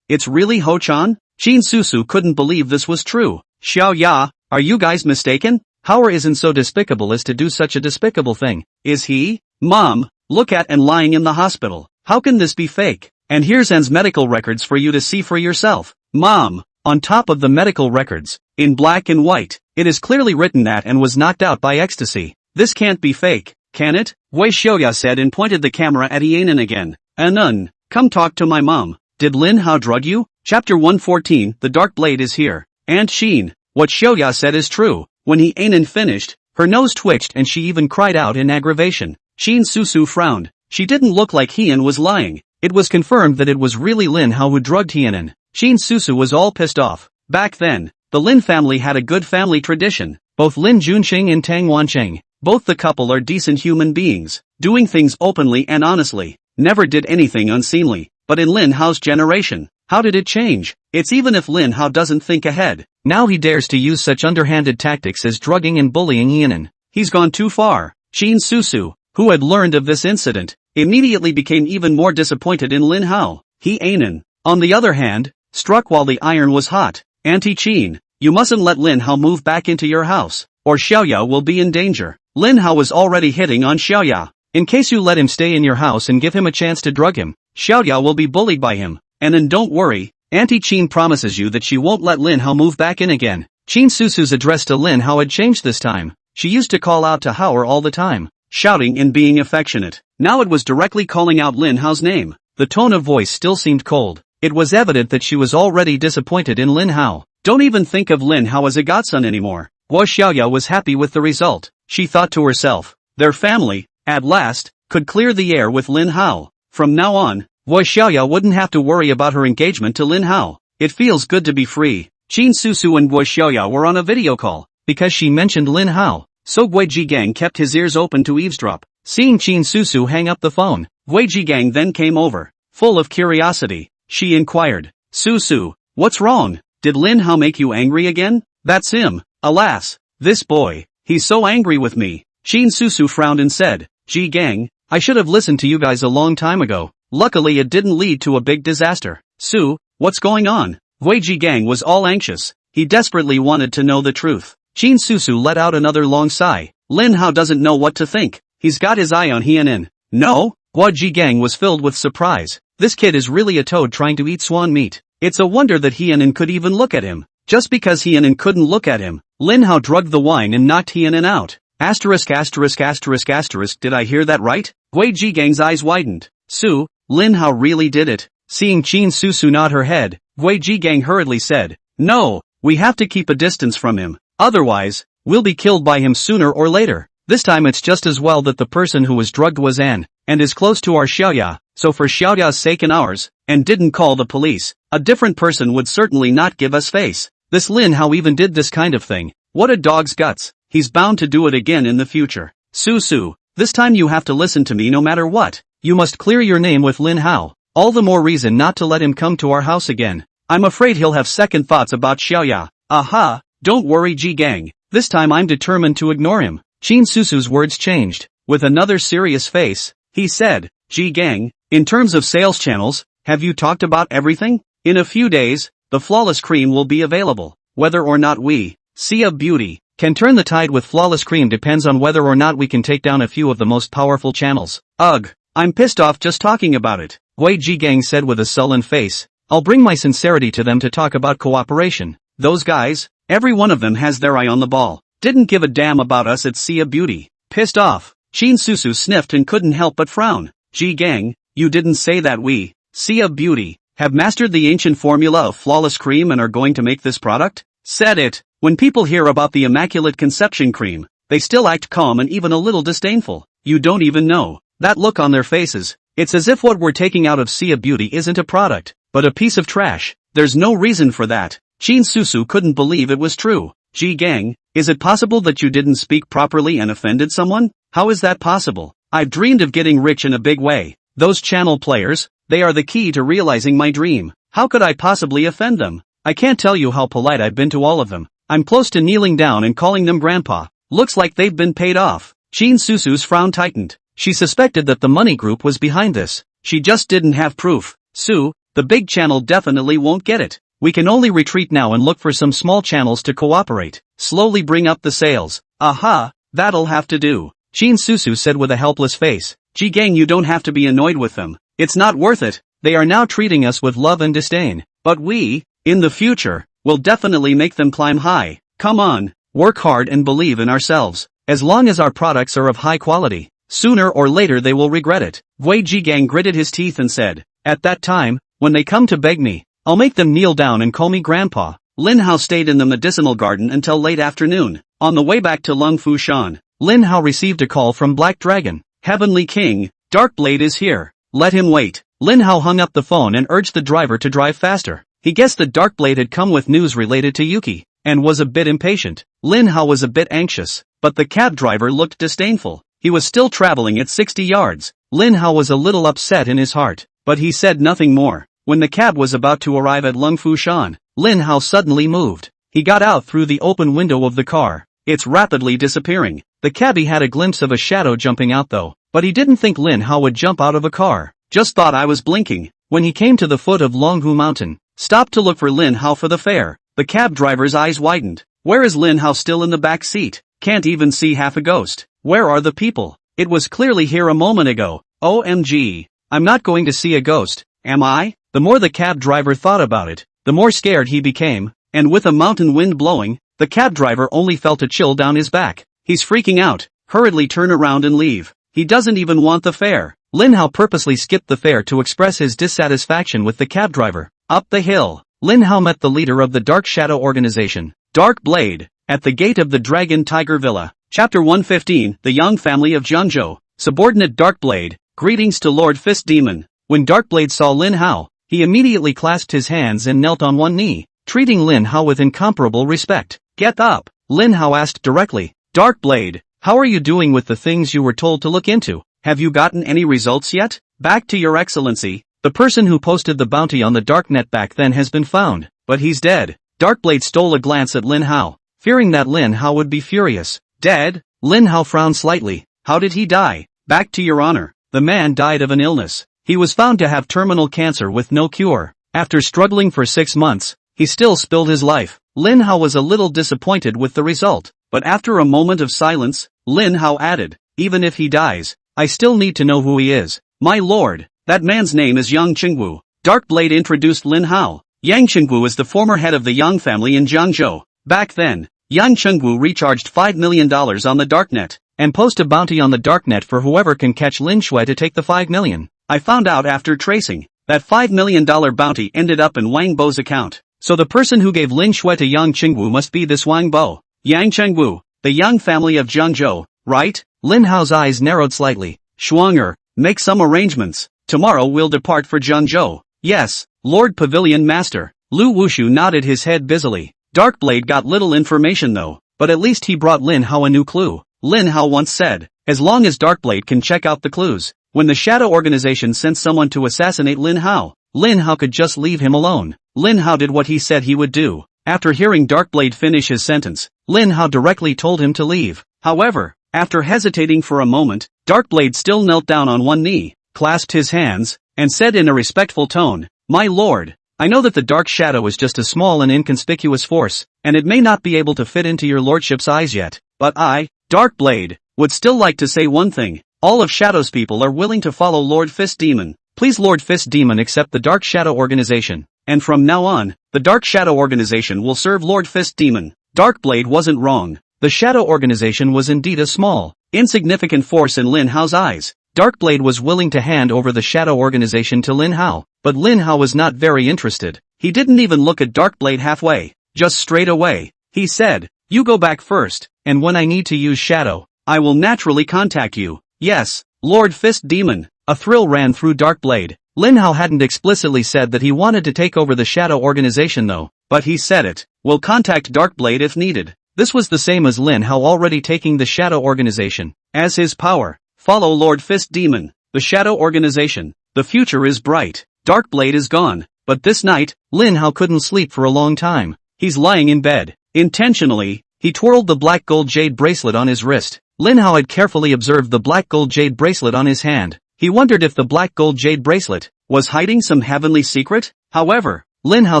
It's really Ho-chan? Qin Susu couldn't believe this was true. Xiaoya, are you guys mistaken? Howard isn't so despicable as to do such a despicable thing, is he? Mom, look at An lying in the hospital. How can this be fake? And here's An's medical records for you to see for yourself. Mom, on top of the medical records, in black and white, it is clearly written that An was knocked out by ecstasy. This can't be fake, can it? Wu Xiaoya said and pointed the camera at He Anan again. Anan, come talk to my mom. Did Lin Hao drug you? Chapter 114, The Dark Blade is here. Aunt Sheen, what Xiaoya said is true. When He Anan finished, her nose twitched and she even cried out in aggravation. Qin Susu frowned. She didn't look like He An was lying. It was confirmed that it was really Lin Hao who drugged He Anan. Qin Susu was all pissed off. Back then, the Lin family had a good family tradition. Both Lin Junqing and Tang Wancheng, both the couple are decent human beings, doing things openly and honestly, never did anything unseemly. But in Lin Hao's generation, how did it change? It's even if Lin Hao doesn't think ahead. Now he dares to use such underhanded tactics as drugging and bullying He Anan. He's gone too far. Qin Susu, who had learned of this incident, immediately became even more disappointed in Lin Hao. He Anan, on the other hand, struck while the iron was hot. Auntie Qin, you mustn't let Lin Hao move back into your house, or Xiaoya will be in danger. Lin Hao was already hitting on Xiaoya. In case you let him stay in your house and give him a chance to drug him, Xiaoya will be bullied by him. And then don't worry, Auntie Qin promises you that she won't let Lin Hao move back in again. Qin Susu's address to Lin Hao had changed this time. She used to call out to Howard all the time, shouting and being affectionate. Now it was directly calling out Lin Hao's name. The tone of voice still seemed cold. It was evident that she was already disappointed in Lin Hao. Don't even think of Lin Hao as a godson anymore. Wu Xiaoya was happy with the result. She thought to herself, their family, at last, could clear the air with Lin Hao. From now on, Wu Xiaoya wouldn't have to worry about her engagement to Lin Hao. It feels good to be free. Qin Susu and Wu Xiaoya were on a video call. Because she mentioned Lin Hao, so Gui Jigang kept his ears open to eavesdrop. Seeing Qin Susu hang up the phone, Gui Jigang then came over. Full of curiosity, she inquired, Susu, what's wrong? Did Lin Hao make you angry again? That's him. Alas, this boy, he's so angry with me. Qin Susu frowned and said, Jigang, I should have listened to you guys a long time ago. Luckily it didn't lead to a big disaster. Su, what's going on? Wei Jiangyang was all anxious. He desperately wanted to know the truth. Qin Susu let out another long sigh. Lin Hao doesn't know what to think. He's got his eye on Hienin. No? Hua Jigang was filled with surprise. This kid is really a toad trying to eat swan meat. It's a wonder that Hienin could even look at him. Just because Hienin couldn't look at him, Lin Hao drugged the wine and knocked Hienin out. Asterisk asterisk asterisk asterisk, did I hear that right? Wei Jigang's eyes widened. Su, Lin Hao really did it. Seeing Qin Susu nod her head, Wei Jigang hurriedly said, no, we have to keep a distance from him. Otherwise, we'll be killed by him sooner or later. This time it's just as well that the person who was drugged was An, and is close to our Xiaoya, so for Xiaoya's sake and ours, and didn't call the police. A different person would certainly not give us face. This Lin Hao even did this kind of thing. What a dog's guts. He's bound to do it again in the future. Su, this time you have to listen to me no matter what. You must clear your name with Lin Hao. All the more reason not to let him come to our house again. I'm afraid he'll have second thoughts about Xiaoya. Aha, don't worry Jigang. This time I'm determined to ignore him. Qin Susu's words changed. With another serious face, he said, Jigang, in terms of sales channels, have you talked about everything? In a few days, the flawless cream will be available. Whether or not we, Sia Beauty, can turn the tide with flawless cream depends on whether or not we can take down a few of the most powerful channels. Ugh, I'm pissed off just talking about it. Wei Jigang said with a sullen face. I'll bring my sincerity to them to talk about cooperation. Those guys, every one of them has their eye on the ball. Didn't give a damn about us at Sia Beauty. Pissed off. Qin Susu sniffed and couldn't help but frown. Jigang, you didn't say that we, Sia Beauty, have mastered the ancient formula of flawless cream and are going to make this product? Said it. When people hear about the Immaculate Conception cream, they still act calm and even a little disdainful. You don't even know. That look on their faces. It's as if what we're taking out of Sia Beauty isn't a product, but a piece of trash. There's no reason for that. Qin Susu couldn't believe it was true. Jigang, is it possible that you didn't speak properly and offended someone? How is that possible? I've dreamed of getting rich in a big way. Those channel players, they are the key to realizing my dream. How could I possibly offend them? I can't tell you how polite I've been to all of them. I'm close to kneeling down and calling them grandpa. Looks like they've been paid off. Qin Susu's frown tightened. She suspected that the money group was behind this. She just didn't have proof. Su, the big channel definitely won't get it. We can only retreat now and look for some small channels to cooperate. Slowly bring up the sales. Aha, that'll have to do. Qin Susu said with a helpless face. Jigang, you don't have to be annoyed with them. It's not worth it. They are now treating us with love and disdain. But we, in the future, will definitely make them climb high. Come on, work hard and believe in ourselves. As long as our products are of high quality, sooner or later they will regret it. Wei Jigang gritted his teeth and said, at that time, when they come to beg me, I'll make them kneel down and call me grandpa. Lin Hao stayed in the medicinal garden until late afternoon. On the way back to Lung Fushan, Lin Hao received a call from Black Dragon. Heavenly King, Darkblade is here. Let him wait. Lin Hao hung up the phone and urged the driver to drive faster. He guessed that Darkblade had come with news related to Yuki, and was a bit impatient. Lin Hao was a bit anxious, but the cab driver looked disdainful. He was still traveling at 60 yards. Lin Hao was a little upset in his heart, but he said nothing more. When the cab was about to arrive at Lung Fushan, Lin Hao suddenly moved. He got out through the open window of the car. It's rapidly disappearing. The cabbie had a glimpse of a shadow jumping out though, but he didn't think Lin Hao would jump out of a car. Just thought I was blinking. When he came to the foot of Longhu Mountain, stopped to look for Lin Hao for the fare. The cab driver's eyes widened. Where is Lin Hao? Still in the back seat? Can't even see half a ghost. Where are the people? It was clearly here a moment ago. OMG. I'm not going to see a ghost, am I? The more the cab driver thought about it, the more scared he became, and with a mountain wind blowing, the cab driver only felt a chill down his back. He's freaking out. Hurriedly turn around and leave. He doesn't even want the fare. Lin Hao purposely skipped the fare to express his dissatisfaction with the cab driver. Up the hill, Lin Hao met the leader of the Dark Shadow organization, Dark Blade, at the gate of the Dragon Tiger Villa. Chapter 115, The Young Family of Jianzhou. Subordinate Dark Blade, greetings to Lord Fist Demon. When Dark Blade saw Lin Hao, he immediately clasped his hands and knelt on one knee, treating Lin Hao with incomparable respect. Get up, Lin Hao asked directly. Dark Blade, how are you doing with the things you were told to look into? Have you gotten any results yet? Back to your excellency. The person who posted the bounty on the darknet back then has been found, but he's dead. Darkblade stole a glance at Lin Hao, fearing that Lin Hao would be furious. Dead? Lin Hao frowned slightly. How did he die? Back to your honor. The man died of an illness. He was found to have terminal cancer with no cure. After struggling for 6 months, he still spilled his life. Lin Hao was a little disappointed with the result, but after a moment of silence, Lin Hao added, "Even if he dies, I still need to know who he is." "My lord, that man's name is Yang Qingwu." Darkblade introduced Lin Hao. Yang Qingwu is the former head of the Yang family in Jiangyang. Back then, Yang Qingwu recharged $5 million on the darknet, and posted a bounty on the darknet for whoever can catch Lin Shui to take the $5 million. I found out after tracing, that $5 million bounty ended up in Wang Bo's account. So the person who gave Lin Shui to Yang Qingwu must be this Wang Bo. Yang Qingwu, the Yang family of Jiangyang, right? Lin Hao's eyes narrowed slightly. Schwanger, make some arrangements. Tomorrow we'll depart for Jiangyang. Yes, Lord Pavilion Master. Lu Wushu nodded his head busily. Darkblade got little information though, but at least he brought Lin Hao a new clue. Lin Hao once said, as long as Darkblade can check out the clues, when the Shadow Organization sent someone to assassinate Lin Hao could just leave him alone. Lin Hao did what he said he would do. After hearing Darkblade finish his sentence, Lin Hao directly told him to leave. However, after hesitating for a moment, Darkblade still knelt down on one knee, clasped his hands, and said in a respectful tone, "My lord, I know that the Dark Shadow is just a small and inconspicuous force, and it may not be able to fit into your lordship's eyes yet, but I, Darkblade, would still like to say one thing. All of Shadow's people are willing to follow Lord Fist Demon. Please Lord Fist Demon accept the Dark Shadow Organization, and from now on, the Dark Shadow Organization will serve Lord Fist Demon." Darkblade wasn't wrong. The Shadow Organization was indeed a small, insignificant force in Lin Hao's eyes. Darkblade was willing to hand over the Shadow Organization to Lin Hao, but Lin Hao was not very interested. He didn't even look at Darkblade halfway, just straight away. He said, "You go back first, and when I need to use Shadow, I will naturally contact you." "Yes, Lord Fist Demon." A thrill ran through Darkblade. Lin Hao hadn't explicitly said that he wanted to take over the Shadow Organization though, but he said it. "Will contact Darkblade if needed." This was the same as Lin Hao already taking the Shadow Organization as his power. Follow Lord Fist Demon. The Shadow Organization. The future is bright. Darkblade is gone, but this night, Lin Hao couldn't sleep for a long time. He's lying in bed. Intentionally, he twirled the black gold jade bracelet on his wrist. Lin Hao had carefully observed the black gold jade bracelet on his hand. He wondered if the black gold jade bracelet was hiding some heavenly secret. However, Lin Hao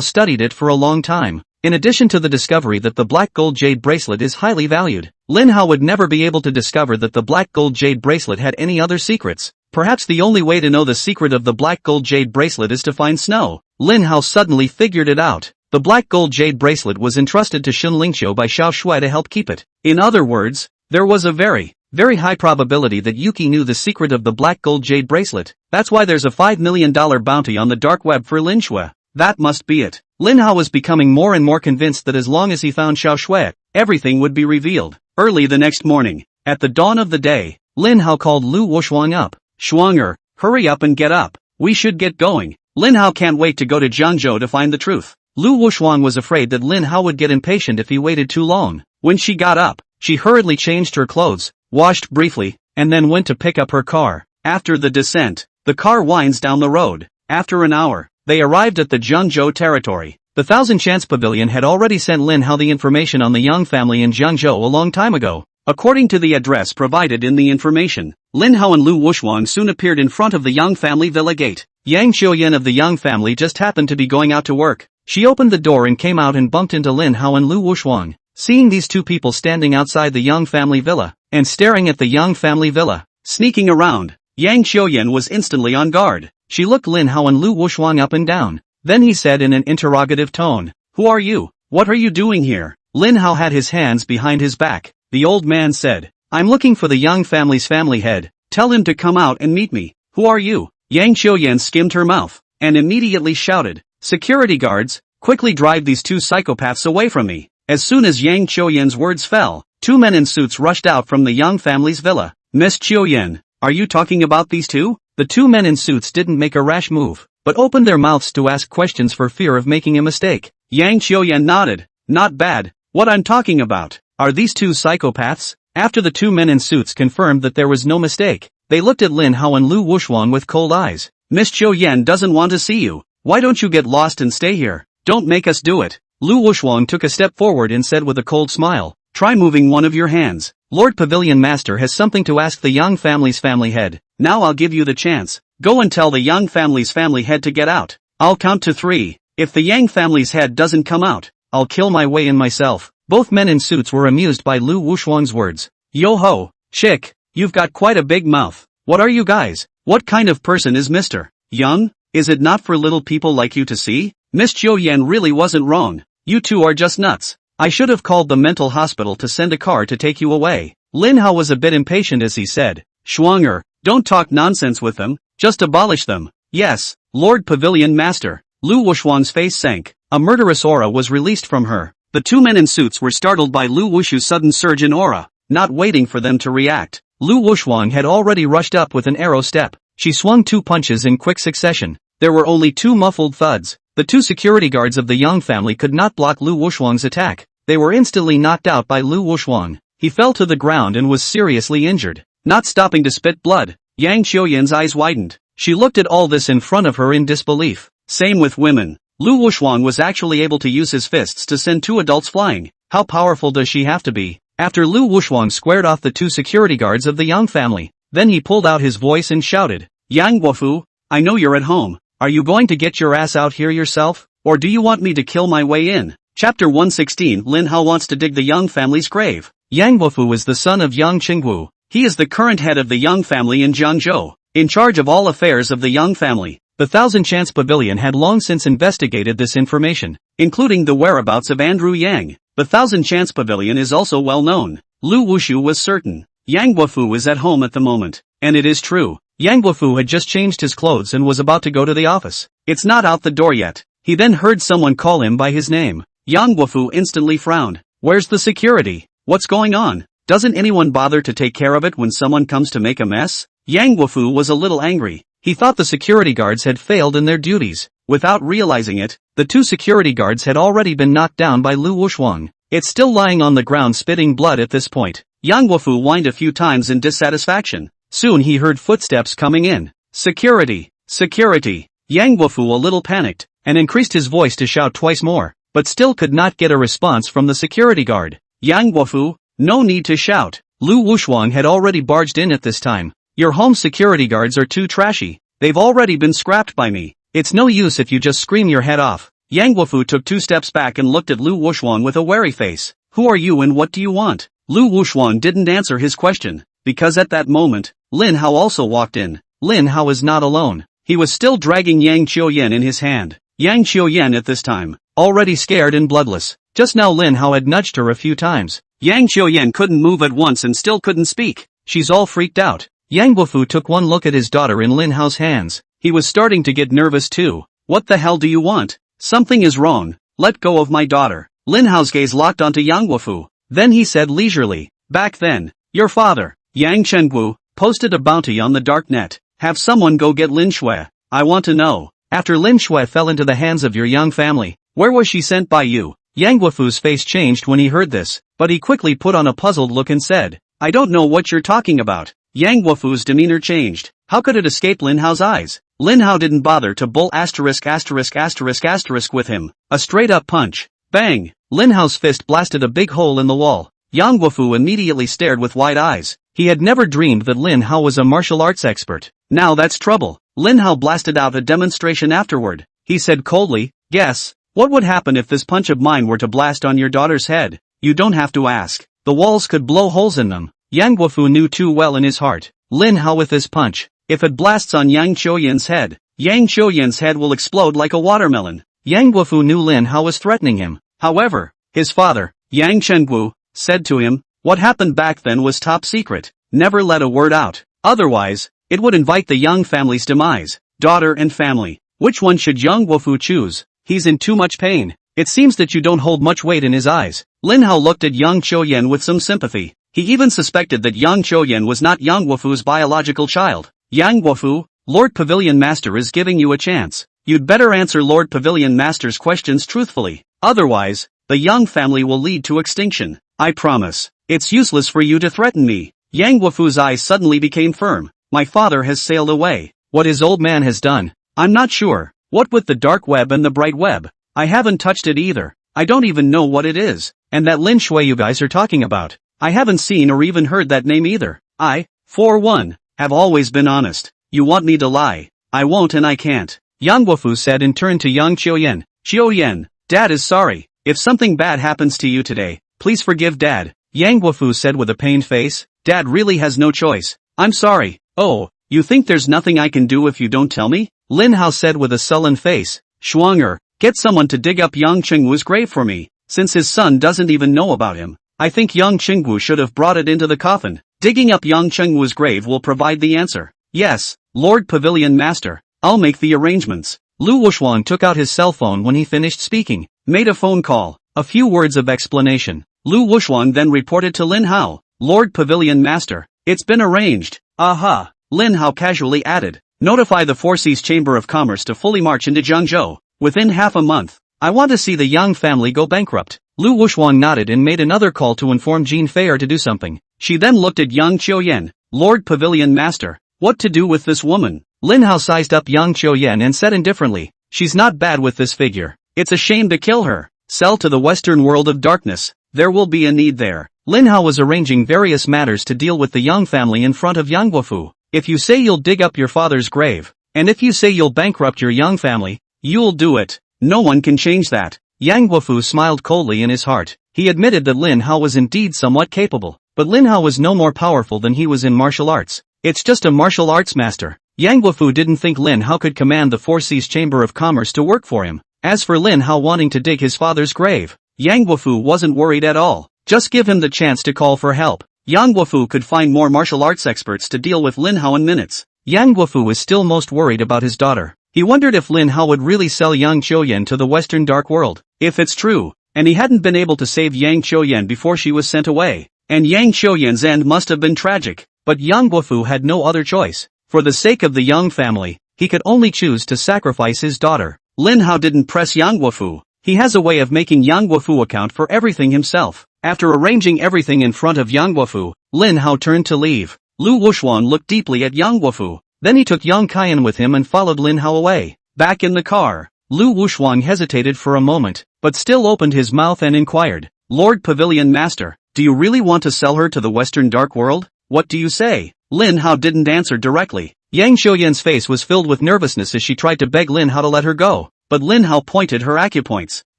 studied it for a long time. In addition to the discovery that the black gold jade bracelet is highly valued, Lin Hao would never be able to discover that the black gold jade bracelet had any other secrets. Perhaps the only way to know the secret of the black gold jade bracelet is to find snow. Lin Hao suddenly figured it out. The black gold jade bracelet was entrusted to Xin Lingqiu by Xiao Shui to help keep it. In other words, there was a very high probability that Yuki knew the secret of the black gold jade bracelet. That's why there's a $5 million bounty on the dark web for Lin Shui. That must be it. Lin Hao was becoming more and more convinced that as long as he found Xiao Shui, everything would be revealed. Early the next morning, at the dawn of the day, Lin Hao called Lu Wushuang up. "Schwanger, hurry up and get up. We should get going." Lin Hao can't wait to go to Jiangzhou to find the truth. Lu Wushuang was afraid that Lin Hao would get impatient if he waited too long. When she got up, she hurriedly changed her clothes, washed briefly, and then went to pick up her car. After the descent, the car winds down the road. After an hour, they arrived at the Jiangzhou territory. The Thousand Chance Pavilion had already sent Lin Hao the information on the Yang family in Jiangzhou a long time ago. According to the address provided in the information, Lin Hao and Lu Wushuang soon appeared in front of the Yang family villa gate. Yang Xiuyan of the Yang family just happened to be going out to work. She opened the door and came out and bumped into Lin Hao and Lu Wushuang. Seeing these two people standing outside the Yang family villa, and staring at the Yang family villa, sneaking around, Yang Xiuyan was instantly on guard. She looked Lin Hao and Lu Wushuang up and down. Then he said in an interrogative tone, "Who are you? What are you doing here?" Lin Hao had his hands behind his back. The old man said, "I'm looking for the Yang family's family head. Tell him to come out and meet me." "Who are you?" Yang Xiuyan skimmed her mouth, and immediately shouted, "Security guards, quickly drive these two psychopaths away from me." As soon as Yang Xiuyan's words fell, two men in suits rushed out from the Yang family's villa. "Miss Xiuyan, are you talking about these two?" The two men in suits didn't make a rash move, but opened their mouths to ask questions for fear of making a mistake. Yang Xiuyan nodded. "Not bad. What I'm talking about. Are these two psychopaths?" After the two men in suits confirmed that there was no mistake, they looked at Lin Hao and Lu Wushuang with cold eyes. "Miss Xiuyan doesn't want to see you. Why don't you get lost and stay here? Don't make us do it." Lu Wushuang took a step forward and said with a cold smile, "Try moving one of your hands. Lord Pavilion Master has something to ask the Yang family's family head. Now I'll give you the chance." Go and tell the Yang family's family head to get out. I'll count to 3. If the Yang family's head doesn't come out, I'll kill my way in myself. Both men in suits were amused by Lu Wushuang's words. Yo ho, chick, you've got quite a big mouth. What are you guys? What kind of person is Mr. Young? Is it not for little people like you to see? Miss Zhou Yan really wasn't wrong. You two are just nuts. I should have called the mental hospital to send a car to take you away. Lin Hao was a bit impatient as he said, Shuanger, don't talk nonsense with them, just abolish them. Yes, Lord Pavilion Master. Lu Wushuang's face sank. A murderous aura was released from her. The two men in suits were startled by Lu Wushu's sudden surge in aura. Not waiting for them to react, Lu Wushuang had already rushed up with an arrow step. She swung 2 punches in quick succession. There were only 2 muffled thuds. The 2 security guards of the Yang family could not block Lu Wushuang's attack. They were instantly knocked out by Lu Wushuang. He fell to the ground and was seriously injured. Not stopping to spit blood, Yang Qiuyan's eyes widened. She looked at all this in front of her in disbelief. Same with women. Lu Wushuang was actually able to use his fists to send 2 adults flying. How powerful does she have to be? After Lu Wushuang squared off the 2 security guards of the Yang family, then he pulled out his voice and shouted, Yang Guofu, I know you're at home. Are you going to get your ass out here yourself? Or do you want me to kill my way in? Chapter 116. Lin Hao wants to dig the Yang family's grave. Yang Guofu is the son of Yang Qingwu. He is the current head of the Yang family in Jiangzhou, in charge of all affairs of the Yang family. The Thousand Chance Pavilion had long since investigated this information, including the whereabouts of Andrew Yang. The Thousand Chance Pavilion is also well known. Lu Wushu was certain. Yang Guofu is at home at the moment. And it is true. Yang Guofu had just changed his clothes and was about to go to the office. It's not out the door yet. He then heard someone call him by his name. Yang Guofu instantly frowned. Where's the security? What's going on? Doesn't anyone bother to take care of it when someone comes to make a mess? Yang Guofu was a little angry. He thought the security guards had failed in their duties. Without realizing it, the 2 security guards had already been knocked down by Lu Wushuang. It's still lying on the ground spitting blood at this point. Yang Guofu whined a few times in dissatisfaction. Soon he heard footsteps coming in. Security! Security! Yang Guofu a little panicked, and increased his voice to shout twice more, but still could not get a response from the security guard. Yang Guofu, no need to shout. Lu Wushuang had already barged in at this time. Your home security guards are too trashy. They've already been scrapped by me. It's no use if you just scream your head off. Yang Guofu took 2 steps back and looked at Lu Wushuang with a wary face. Who are you and what do you want? Lu Wushuang didn't answer his question, because at that moment, Lin Hao also walked in. Lin Hao was not alone. He was still dragging Yang Qiuyan in his hand. Yang Qiuyan at this time, already scared and bloodless. Just now Lin Hao had nudged her a few times. Yang Qiuyan couldn't move at once and still couldn't speak. She's all freaked out. Yang Guofu took one look at his daughter in Lin Hao's hands. He was starting to get nervous too. What the hell do you want? Something is wrong. Let go of my daughter. Lin Hao's gaze locked onto Yang Guofu. Then he said leisurely, back then, your father, Yang Chenggu, posted a bounty on the dark net. Have someone go get Lin Shui. I want to know. After Lin Shui fell into the hands of your Yang family, where was she sent by you? Yang Guofu's face changed when he heard this, but he quickly put on a puzzled look and said, I don't know what you're talking about. Yang Guofu's demeanor changed. How could it escape Lin Hao's eyes? Lin Hao didn't bother to bull ***** with him. A straight-up punch. Bang! Lin Hao's fist blasted a big hole in the wall. Yang Guofu immediately stared with wide eyes. He had never dreamed that Lin Hao was a martial arts expert. Now that's trouble. Lin Hao blasted out a demonstration afterward. He said coldly, guess, what would happen if this punch of mine were to blast on your daughter's head? You don't have to ask. The walls could blow holes in them. Yang Guofu knew too well in his heart. Lin Hao with this punch. If it blasts on Yang Qiuyan's head, Yang Qiuyan's head will explode like a watermelon. Yang Guofu knew Lin Hao was threatening him. However, his father, Yang Chenggu, said to him, what happened back then was top secret. Never let a word out. Otherwise, it would invite the Yang family's demise. Daughter and family. Which one should Yang Guofu choose? He's in too much pain. It seems that you don't hold much weight in his eyes. Lin Hao looked at Yang Qiuyan with some sympathy. He even suspected that Yang Qiuyan was not Yang Guofu's biological child. Yang Guofu, Lord Pavilion Master is giving you a chance. You'd better answer Lord Pavilion Master's questions truthfully. Otherwise, the Yang family will lead to extinction. I promise. It's useless for you to threaten me. Yang Guofu's eyes suddenly became firm. My father has sailed away. What his old man has done, I'm not sure. What with the dark web and the bright web? I haven't touched it either. I don't even know what it is. And that Lin Shui you guys are talking about, I haven't seen or even heard that name either. I, for one, have always been honest. You want me to lie? I won't and I can't. Yang Guofu said and turned to Yang Qiuyan. Qiuyan, Dad is sorry. If something bad happens to you today, please forgive Dad. Yang Guofu said with a pained face. Dad really has no choice. I'm sorry. Oh, you think there's nothing I can do if you don't tell me? Lin Hao said with a sullen face. Shuanger, get someone to dig up Yang Qingwu's grave for me, since his son doesn't even know about him. I think Yang Qingwu should have brought it into the coffin. Digging up Yang Qingwu's grave will provide the answer. Yes, Lord Pavilion Master, I'll make the arrangements. Lu Wushuang took out his cell phone when he finished speaking, made a phone call, a few words of explanation. Lu Wushuang then reported to Lin Hao. Lord Pavilion Master, it's been arranged. Aha, Lin Hao casually added. Notify the Four Seas Chamber of Commerce to fully march into Jiangzhou, within half a month. I want to see the Yang family go bankrupt. Lu Wushuang nodded and made another call to inform Jean Feier to do something. She then looked at Yang Qiuyan. Lord Pavilion Master, what to do with this woman? Lin Hao sized up Yang Qiuyan and said indifferently, she's not bad with this figure. It's a shame to kill her. Sell to the Western world of darkness. There will be a need there. Lin Hao was arranging various matters to deal with the Yang family in front of Yang Guofu. If you say you'll dig up your father's grave, and if you say you'll bankrupt your Yang family, you'll do it. No one can change that. Yang Guofu smiled coldly in his heart. He admitted that Lin Hao was indeed somewhat capable, but Lin Hao was no more powerful than he was in martial arts. It's just a martial arts master. Yang Guofu didn't think Lin Hao could command the Four Seas Chamber of Commerce to work for him. As for Lin Hao wanting to dig his father's grave, Yang Guofu wasn't worried at all. Just give him the chance to call for help. Yang Guofu could find more martial arts experts to deal with Lin Hao in minutes. Yang Guofu was still most worried about his daughter. He wondered if Lin Hao would really sell Yang Qiuyan to the Western Dark World. If it's true, and he hadn't been able to save Yang Qiuyan before she was sent away, and Yang Qiuyan's end must have been tragic. But Yang Guofu had no other choice. For the sake of the Yang family, he could only choose to sacrifice his daughter. Lin Hao didn't press Yang Guofu. He has a way of making Yang Guofu account for everything himself. After arranging everything in front of Yang Guofu, Lin Hao turned to leave. Lu Wushuang looked deeply at Yang Guofu. Then he took Yang Qian with him and followed Lin Hao away. Back in the car, Lu Wushuang hesitated for a moment, but still opened his mouth and inquired, Lord Pavilion Master, do you really want to sell her to the Western Dark World? What do you say? Lin Hao didn't answer directly. Yang Qiuyan's face was filled with nervousness as she tried to beg Lin Hao to let her go, but Lin Hao pointed her acupoints.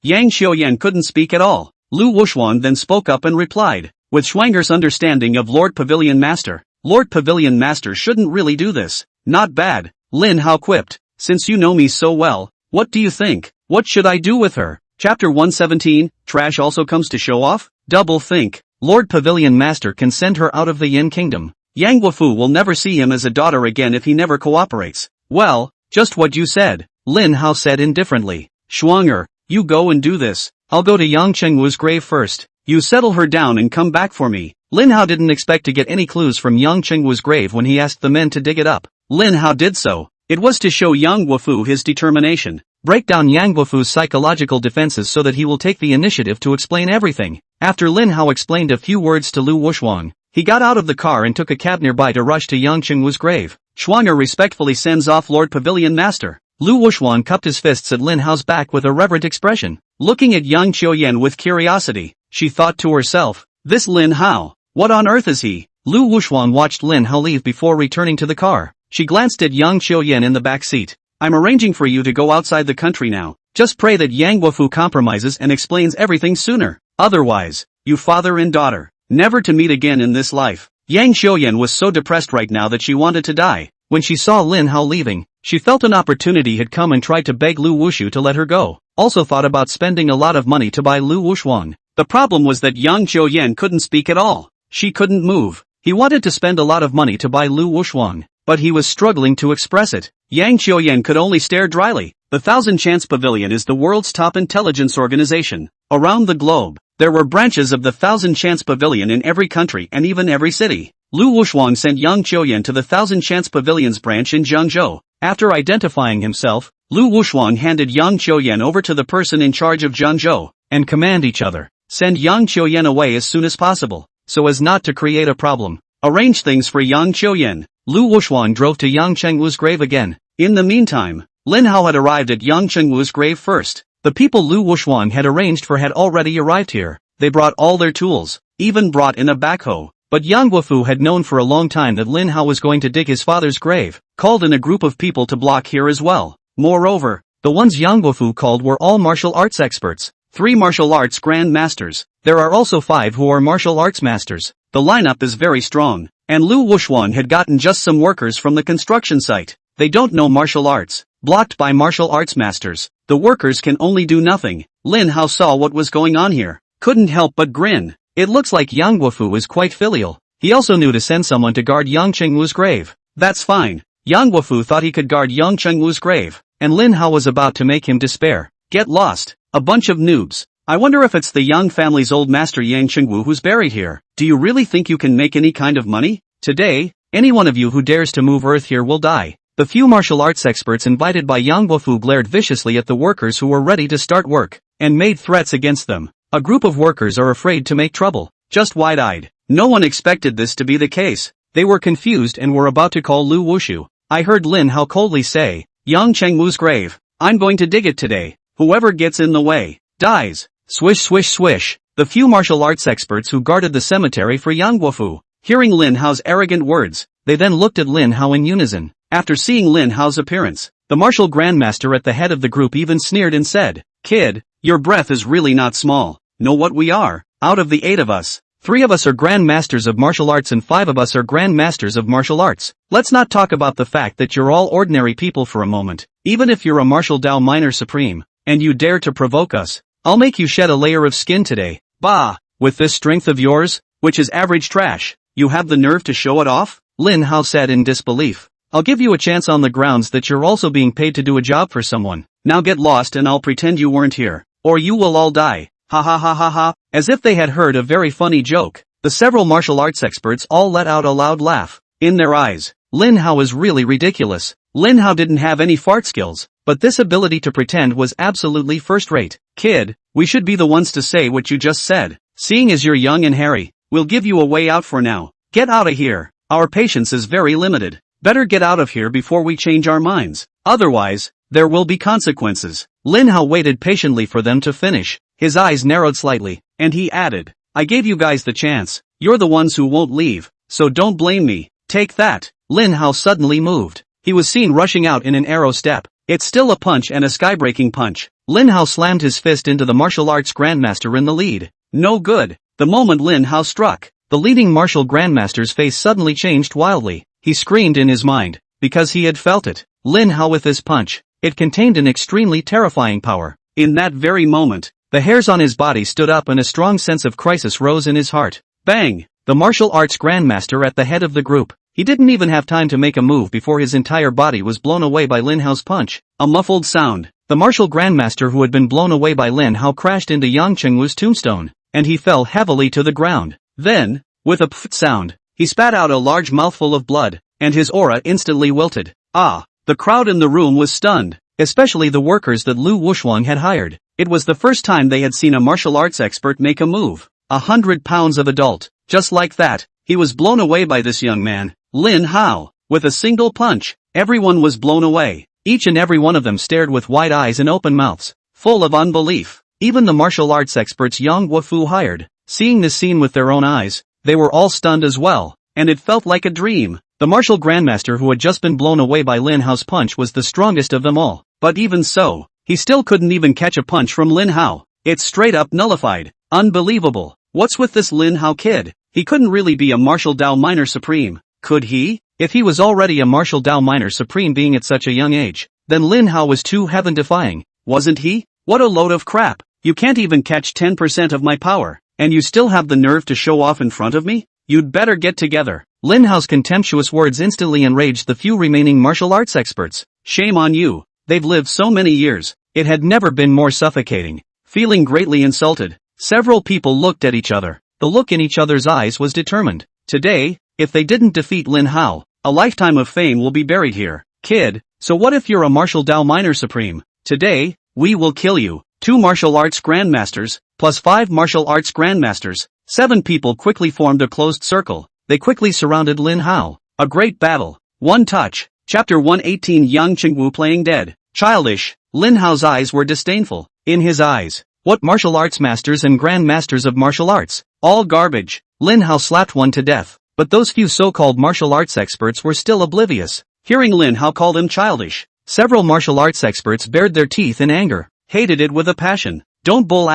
Yang Qiuyan couldn't speak at all. Lu Wushuang then spoke up and replied, with Schwanger's understanding of Lord Pavilion Master. Lord Pavilion Master shouldn't really do this. Not bad, Lin Hao quipped. Since you know me so well, what do you think? What should I do with her? Chapter 117, Trash also comes to show off? Double think. Lord Pavilion Master can send her out of the Yin Kingdom. Yang Guofu will never see him as a daughter again if he never cooperates. Well, just what you said, Lin Hao said indifferently. Schwanger, you go and do this. I'll go to Yang Qingwu's grave first. You settle her down and come back for me. Lin Hao didn't expect to get any clues from Yang Qingwu's grave when he asked the men to dig it up. Lin Hao did so. It was to show Yang Guofu his determination. Break down Yang Guofu's psychological defenses so that he will take the initiative to explain everything. After Lin Hao explained a few words to Lu Wushuang, he got out of the car and took a cab nearby to rush to Yang Qingwu's grave. Schwanger respectfully sends off Lord Pavilion Master. Lu Wushuang cupped his fists at Lin Hao's back with a reverent expression. Looking at Yang Qiuyan with curiosity, she thought to herself, this Lin Hao, what on earth is he? Lu Wushuang watched Lin Hao leave before returning to the car. She glanced at Yang Qiuyan in the back seat. I'm arranging for you to go outside the country now. Just pray that Yang Guofu compromises and explains everything sooner. Otherwise, you father and daughter, never to meet again in this life. Yang Qiuyan was so depressed right now that she wanted to die. When she saw Lin Hao leaving, she felt an opportunity had come and tried to beg Lu Wushu to let her go. Also thought about spending a lot of money to buy Lu Wushuang. The problem was that Yang Qiuyan couldn't speak at all. She couldn't move. He wanted to spend a lot of money to buy Lu Wushuang, but he was struggling to express it. Yang Qiuyan could only stare dryly. The Thousand Chance Pavilion is the world's top intelligence organization. Around the globe, there were branches of the Thousand Chance Pavilion in every country and even every city. Lu Wushuang sent Yang Qiuyan to the Thousand Chance Pavilion's branch in Jiangzhou. After identifying himself, Lu Wushuang handed Yang Qiuyan over to the person in charge of Jiangzhou, and command each other, send Yang Qiuyan away as soon as possible, so as not to create a problem. Arrange things for Yang Qiuyan. Lu Wushuang drove to Yang Qingwu's grave again. In the meantime, Lin Hao had arrived at Yang Qingwu's grave first. The people Lu Wushuang had arranged for had already arrived here. They brought all their tools, even brought in a backhoe. But Yang Guofu had known for a long time that Lin Hao was going to dig his father's grave, called in a group of people to block here as well. Moreover, the ones Yang Guofu called were all martial arts experts, 3 martial arts grand masters. There are also 5 who are martial arts masters. The lineup is very strong, and Lu Wushuan had gotten just some workers from the construction site. They don't know martial arts, blocked by martial arts masters. The workers can only do nothing. Lin Hao saw what was going on here, couldn't help but grin. It looks like Yang Guofu is quite filial. He also knew to send someone to guard Yang Chengwu's grave. That's fine. Yang Guofu thought he could guard Yang Chengwu's grave, and Lin Hao was about to make him despair. Get lost. A bunch of noobs. I wonder if it's the Yang family's old master Yang Chengwu who's buried here. Do you really think you can make any kind of money? Today, any one of you who dares to move earth here will die. The few martial arts experts invited by Yang Guofu glared viciously at the workers who were ready to start work, and made threats against them. A group of workers are afraid to make trouble, just wide-eyed. No one expected this to be the case. They were confused and were about to call Lu Wushu. I heard Lin Hao coldly say, Yang Chengwu's grave. I'm going to dig it today. Whoever gets in the way, dies. Swish swish swish. The few martial arts experts who guarded the cemetery for Yang Guofu, hearing Lin Hao's arrogant words, they then looked at Lin Hao in unison. After seeing Lin Hao's appearance, the martial grandmaster at the head of the group even sneered and said, Kid, your breath is really not small. Know what we are? Out of the 8 of us, 3 of us are grandmasters of martial arts and 5 of us are grandmasters of martial arts. Let's not talk about the fact that you're all ordinary people for a moment. Even if you're a martial Dao minor supreme, and you dare to provoke us, I'll make you shed a layer of skin today. Bah! With this strength of yours, which is average trash, you have the nerve to show it off? Lin Hao said in disbelief. I'll give you a chance on the grounds that you're also being paid to do a job for someone. Now get lost and I'll pretend you weren't here. Or you will all die. Ha ha ha ha ha. As if they had heard a very funny joke, the several martial arts experts all let out a loud laugh. In their eyes, Lin Hao is really ridiculous. Lin Hao didn't have any fart skills, but this ability to pretend was absolutely first-rate. Kid, we should be the ones to say what you just said. Seeing as you're young and hairy, we'll give you a way out for now. Get out of here. Our patience is very limited. Better get out of here before we change our minds. Otherwise, there will be consequences. Lin Hao waited patiently for them to finish. His eyes narrowed slightly, and he added, I gave you guys the chance. You're the ones who won't leave, so don't blame me. Take that. Lin Hao suddenly moved. He was seen rushing out in an arrow step. It's still a punch and a skybreaking punch. Lin Hao slammed his fist into the martial arts grandmaster in the lead. No good. The moment Lin Hao struck, the leading martial grandmaster's face suddenly changed wildly. He screamed in his mind, because he had felt it. Lin Hao with this punch. It contained an extremely terrifying power. In that very moment, the hairs on his body stood up and a strong sense of crisis rose in his heart. Bang! The martial arts grandmaster at the head of the group. He didn't even have time to make a move before his entire body was blown away by Lin Hao's punch. A muffled sound. The martial grandmaster who had been blown away by Lin Hao crashed into Yang Chengwu's tombstone, and he fell heavily to the ground. Then, with a pfft sound, he spat out a large mouthful of blood, and his aura instantly wilted. Ah! The crowd in the room was stunned, especially the workers that Lu Wushuang had hired. It was the first time they had seen a martial arts expert make a move. 100 pounds of adult. Just like that, he was blown away by this young man, Lin Hao. With a single punch, everyone was blown away. Each and every one of them stared with wide eyes and open mouths, full of unbelief. Even the martial arts experts Yang Guofu hired, seeing this scene with their own eyes, they were all stunned as well, and it felt like a dream. The martial grandmaster who had just been blown away by Lin Hao's punch was the strongest of them all. But even so, he still couldn't even catch a punch from Lin Hao. It's straight up nullified. Unbelievable. What's with this Lin Hao kid? He couldn't really be a martial Dao minor supreme, could he? If he was already a martial Dao minor supreme being at such a young age, then Lin Hao was too heaven-defying, wasn't he? What a load of crap. You can't even catch 10% of my power, and you still have the nerve to show off in front of me? You'd better get together. Lin Hao's contemptuous words instantly enraged the few remaining martial arts experts. Shame on you. They've lived so many years. It had never been more suffocating. Feeling greatly insulted, several people looked at each other. The look in each other's eyes was determined. Today, if they didn't defeat Lin Hao, a lifetime of fame will be buried here. Kid, so what if you're a martial Dao minor supreme? Today, we will kill you. 2 martial arts grandmasters, plus 5 martial arts grandmasters. 7 people quickly formed a closed circle. They quickly surrounded Lin Hao. A great battle. One touch. Chapter 118 Yang Chengwu playing dead. Childish. Lin Hao's eyes were disdainful. In his eyes, what martial arts masters and grand masters of martial arts? All garbage. Lin Hao slapped one to death. But those few so-called martial arts experts were still oblivious. Hearing Lin Hao call them childish, several martial arts experts bared their teeth in anger, hated it with a passion. Don't bull ******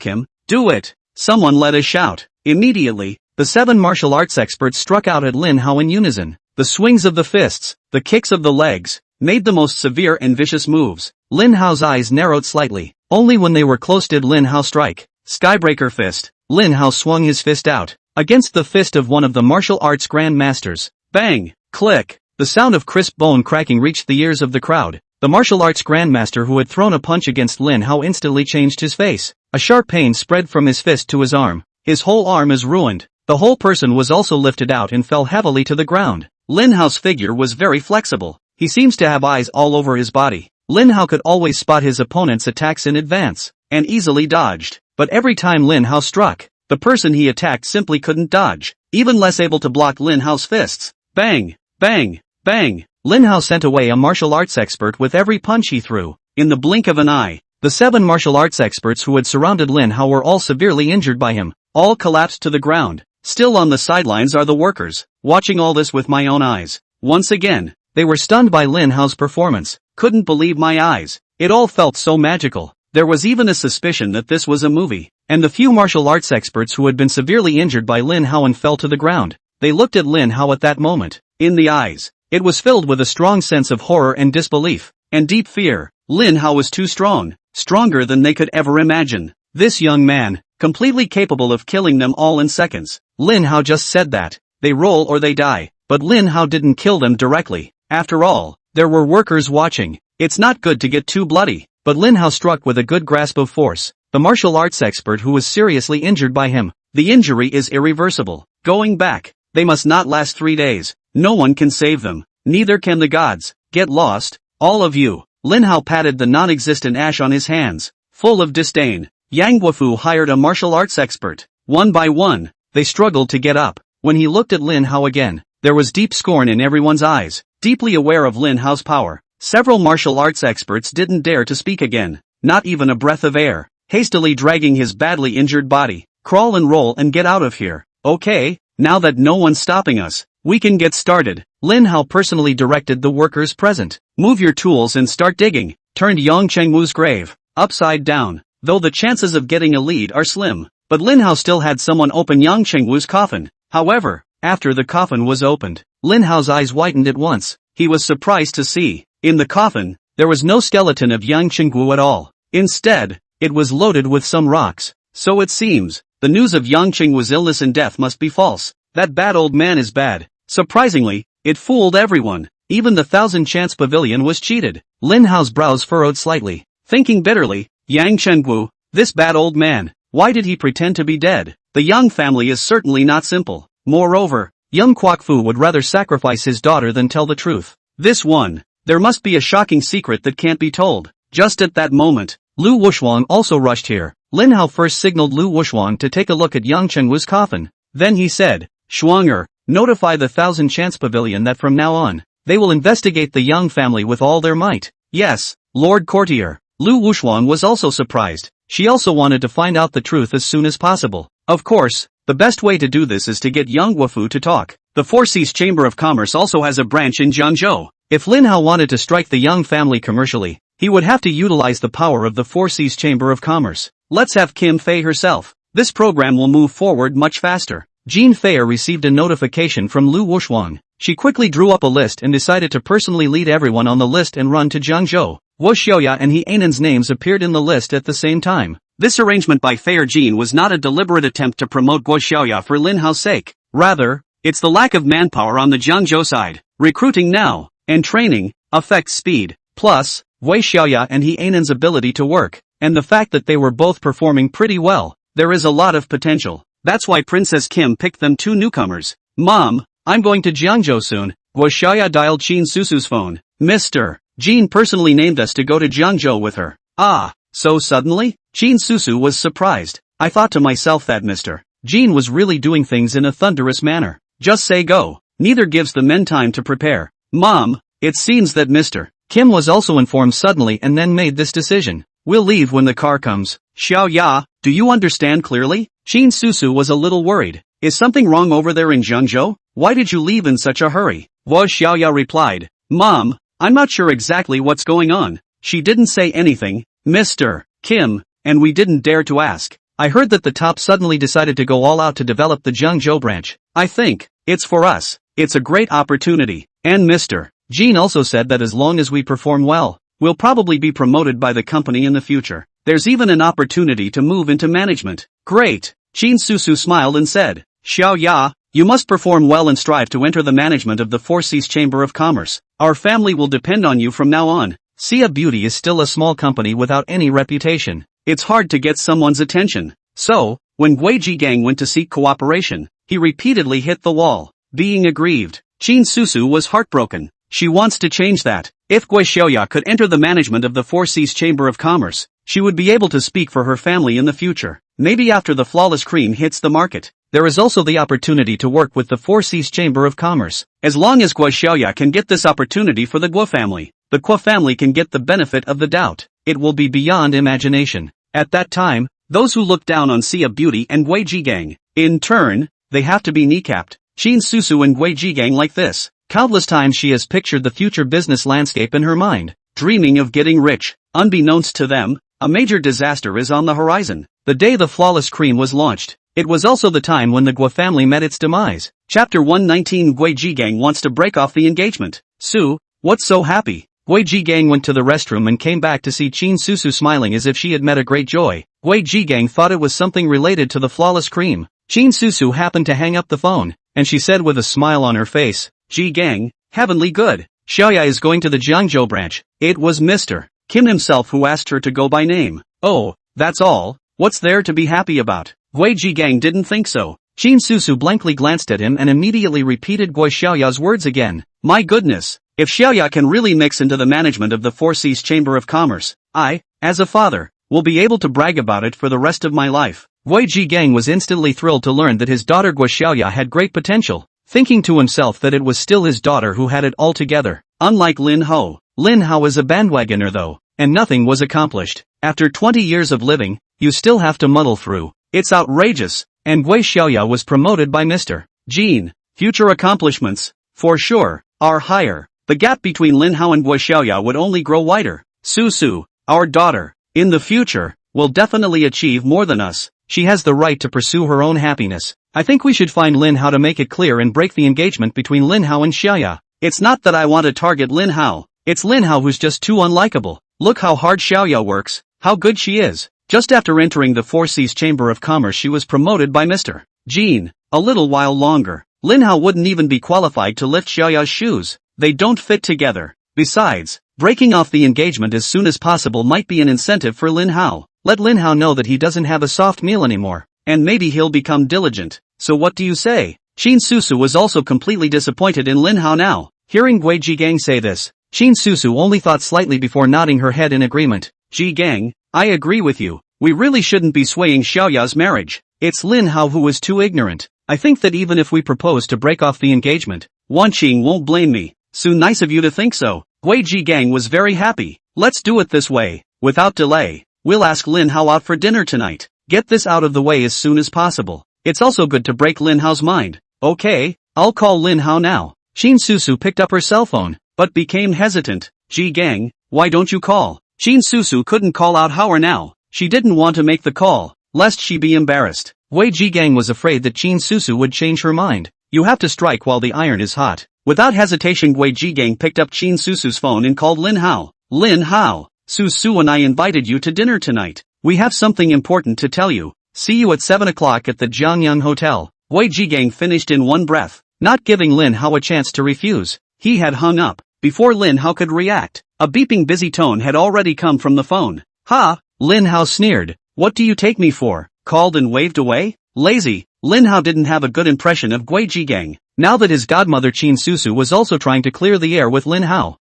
him, do it. Someone let a shout. Immediately, the 7 martial arts experts struck out at Lin Hao in unison. The swings of the fists, the kicks of the legs, made the most severe and vicious moves. Lin Hao's eyes narrowed slightly. Only when they were close did Lin Hao strike. Skybreaker fist. Lin Hao swung his fist out against the fist of one of the martial arts grandmasters. Bang! Click! The sound of crisp bone cracking reached the ears of the crowd. The martial arts grandmaster who had thrown a punch against Lin Hao instantly changed his face. A sharp pain spread from his fist to his arm. His whole arm is ruined. The whole person was also lifted out and fell heavily to the ground. Lin Hao's figure was very flexible. He seems to have eyes all over his body. Lin Hao could always spot his opponent's attacks in advance, and easily dodged. But every time Lin Hao struck, the person he attacked simply couldn't dodge, even less able to block Lin Hao's fists. Bang! Bang! Bang! Lin Hao sent away a martial arts expert with every punch he threw. In the blink of an eye, the 7 martial arts experts who had surrounded Lin Hao were all severely injured by him. All collapsed to the ground. Still on the sidelines are the workers, watching all this with my own eyes. Once again, they were stunned by Lin Hao's performance. Couldn't believe my eyes. It all felt so magical. There was even a suspicion that this was a movie. And the few martial arts experts who had been severely injured by Lin Hao and fell to the ground, they looked at Lin Hao at that moment. In the eyes, it was filled with a strong sense of horror and disbelief, and deep fear. Lin Hao was too strong, stronger than they could ever imagine. This young man, completely capable of killing them all in seconds. Lin Hao just said that. They roll or they die. But Lin Hao didn't kill them directly. After all, there were workers watching. It's not good to get too bloody. But Lin Hao struck with a good grasp of force the martial arts expert who was seriously injured by him. The injury is irreversible. Going back, they must not last 3 days. No one can save them. Neither can the gods. Get lost, all of you. Lin Hao patted the non-existent ash on his hands, full of disdain. Yang Guofu hired a martial arts expert. One by one, they struggled to get up. When he looked at Lin Hao again, there was deep scorn in everyone's eyes. Deeply aware of Lin Hao's power, several martial arts experts didn't dare to speak again. Not even a breath of air. Hastily dragging his badly injured body. Crawl and roll and get out of here. Okay, now that no one's stopping us, we can get started. Lin Hao personally directed the workers present. Move your tools and start digging. Turned Yang Chengwu's grave upside down. Though the chances of getting a lead are slim, but Lin Hao still had someone open Yang Chengwu's coffin. However, after the coffin was opened, Lin Hao's eyes widened at once. He was surprised to see, in the coffin, there was no skeleton of Yang Chengwu at all. Instead, it was loaded with some rocks. So it seems, the news of Yang Chengwu's illness and death must be false. That bad old man is bad. Surprisingly, it fooled everyone. Even the 1,000 Chance Pavilion was cheated. Lin Hao's brows furrowed slightly, thinking bitterly, Yang Chengwu, this bad old man, why did he pretend to be dead? The Yang family is certainly not simple. Moreover, young Kwokfu would rather sacrifice his daughter than tell the truth. This one, there must be a shocking secret that can't be told. Just at that moment, Lu Wushuang also rushed here. Lin Hao first signaled Lu Wushuang to take a look at Yang Chengwu's coffin. Then he said, Shuanger, notify the 1,000 Chance Pavilion that from now on, they will investigate the Yang family with all their might. Yes, Lord Courtier. Lu Wushuang was also surprised. She also wanted to find out the truth as soon as possible. Of course, the best way to do this is to get Yang Guofu to talk. The Four Seas Chamber of Commerce also has a branch in Jiangyang. If Lin Hao wanted to strike the Yang family commercially, he would have to utilize the power of the Four Seas Chamber of Commerce. Let's have Kim Fei herself. This program will move forward much faster. Jean Fei received a notification from Lu Wushuang. She quickly drew up a list and decided to personally lead everyone on the list and run to Jiangzhou. Wu Xiaoya and He Ainan's names appeared in the list at the same time. This arrangement by Fei Jean was not a deliberate attempt to promote Wu Xiaoya for Lin Hao's sake. Rather, it's the lack of manpower on the Jiangzhou side. Recruiting now, and training, affects speed. Plus, Wu Xiaoya and He Ainan's ability to work, and the fact that they were both performing pretty well, there is a lot of potential. That's why Princess Kim picked them 2 newcomers. Mom, I'm going to Jiangzhou soon. Wu Xiaoya dialed Qin Susu's phone. Mr. Jean personally named us to go to Jiangzhou with her. Ah, so suddenly? Qin Susu was surprised. I thought to myself that Mr. Jean was really doing things in a thunderous manner. Just say go. Neither gives the men time to prepare. Mom, it seems that Mr. Kim was also informed suddenly and then made this decision. We'll leave when the car comes. Xiao Ya, do you understand clearly? Qin Susu was a little worried. Is something wrong over there in Jiangyang? Why did you leave in such a hurry? Xiao Ya replied. Mom, I'm not sure exactly what's going on. She didn't say anything, Mr. Kim, and we didn't dare to ask. I heard that the top suddenly decided to go all out to develop the Jiangzhou branch. I think it's for us. It's a great opportunity. And Mr. Jean also said that as long as we perform well, we'll probably be promoted by the company in the future. There's even an opportunity to move into management. Great. Qin Susu smiled and said, Xiao Ya, you must perform well and strive to enter the management of the Four Seas Chamber of Commerce. Our family will depend on you from now on. Sia Beauty is still a small company without any reputation. It's hard to get someone's attention. So, when Gui Jigang went to seek cooperation, he repeatedly hit the wall. Being aggrieved, Qin Susu was heartbroken. She wants to change that. If Gui Xiaoya could enter the management of the Four Seas Chamber of Commerce, she would be able to speak for her family in the future. Maybe after the flawless cream hits the market. There is also the opportunity to work with the Four Seas Chamber of Commerce. As long as Gui Xiaoya can get this opportunity for the Guo family, the Guo family can get the benefit of the doubt. It will be beyond imagination. At that time, those who look down on Sia Beauty and Gui Jigang, in turn, they have to be kneecapped. Qin Susu and Gui Jigang like this. Countless times she has pictured the future business landscape in her mind, dreaming of getting rich. Unbeknownst to them, a major disaster is on the horizon. The day the flawless cream was launched, it was also the time when the Guo family met its demise. Chapter 119 Gui Jigang wants to break off the engagement. Su, what's so happy? Gui Jigang went to the restroom and came back to see Qin Susu smiling as if she had met a great joy. Gui Jigang thought it was something related to the flawless cream. Qin Susu happened to hang up the phone, and she said with a smile on her face, Jigang, heavenly good. Xiaoya is going to the Jiangzhou branch. It was Mr. Kim himself who asked her to go by name. Oh, that's all? What's there to be happy about? Gui Jigang didn't think so. Qin Susu blankly glanced at him and immediately repeated Gui Xiaoya's words again. My goodness, if Xiaoya can really mix into the management of the Four Seas Chamber of Commerce, I, as a father, will be able to brag about it for the rest of my life. Gui Jigang was instantly thrilled to learn that his daughter Gui Xiaoya had great potential, thinking to himself that it was still his daughter who had it all together. Unlike Lin Hao is a bandwagoner though, and nothing was accomplished. After 20 years of living, you still have to muddle through. It's outrageous. And Gui Xiaoya was promoted by Mr. Jean. Future accomplishments, for sure, are higher. The gap between Lin Hao and Gui Xiaoya would only grow wider. Susu, our daughter, in the future, will definitely achieve more than us. She has the right to pursue her own happiness. I think we should find Lin Hao to make it clear and break the engagement between Lin Hao and Xiaoya. It's not that I want to target Lin Hao. It's Lin Hao who's just too unlikable. Look how hard Xiaoya works, how good she is. Just after entering the Four Seas Chamber of Commerce she was promoted by Mr. Jean. A little while longer, Lin Hao wouldn't even be qualified to lift Xiaoya's shoes. They don't fit together. Besides, breaking off the engagement as soon as possible might be an incentive for Lin Hao. Let Lin Hao know that he doesn't have a soft meal anymore, and maybe he'll become diligent. So what do you say? Qin Susu was also completely disappointed in Lin Hao now. Hearing Gui Jigang say this, Qin Susu only thought slightly before nodding her head in agreement. Jigang, I agree with you. We really shouldn't be swaying Xiaoya's marriage. It's Lin Hao who is too ignorant. I think that even if we propose to break off the engagement, Wan Qing won't blame me. So nice of you to think so. Gui Jigang was very happy. Let's do it this way. Without delay, we'll ask Lin Hao out for dinner tonight. Get this out of the way as soon as possible. It's also good to break Lin Hao's mind. Okay, I'll call Lin Hao now. Qin Susu picked up her cell phone, but became hesitant. Jigang, why don't you call? Qin Susu couldn't call out Hao now. She didn't want to make the call, lest she be embarrassed. Gui Jigang was afraid that Qin Susu would change her mind. You have to strike while the iron is hot. Without hesitation Gui Jigang picked up Qin Susu's phone and called Lin Hao. Lin Hao, Susu and I invited you to dinner tonight. We have something important to tell you. See you at 7 o'clock at the Jiangyang Hotel. Gui Jigang finished in one breath, not giving Lin Hao a chance to refuse. He had hung up before Lin Hao could react. A beeping busy tone had already come from the phone. Ha! Lin Hao sneered. What do you take me for? Called and waved away? Lazy. Lin Hao didn't have a good impression of Gui Jigang. Now that his godmother Qin Susu was also trying to clear the air with Lin Hao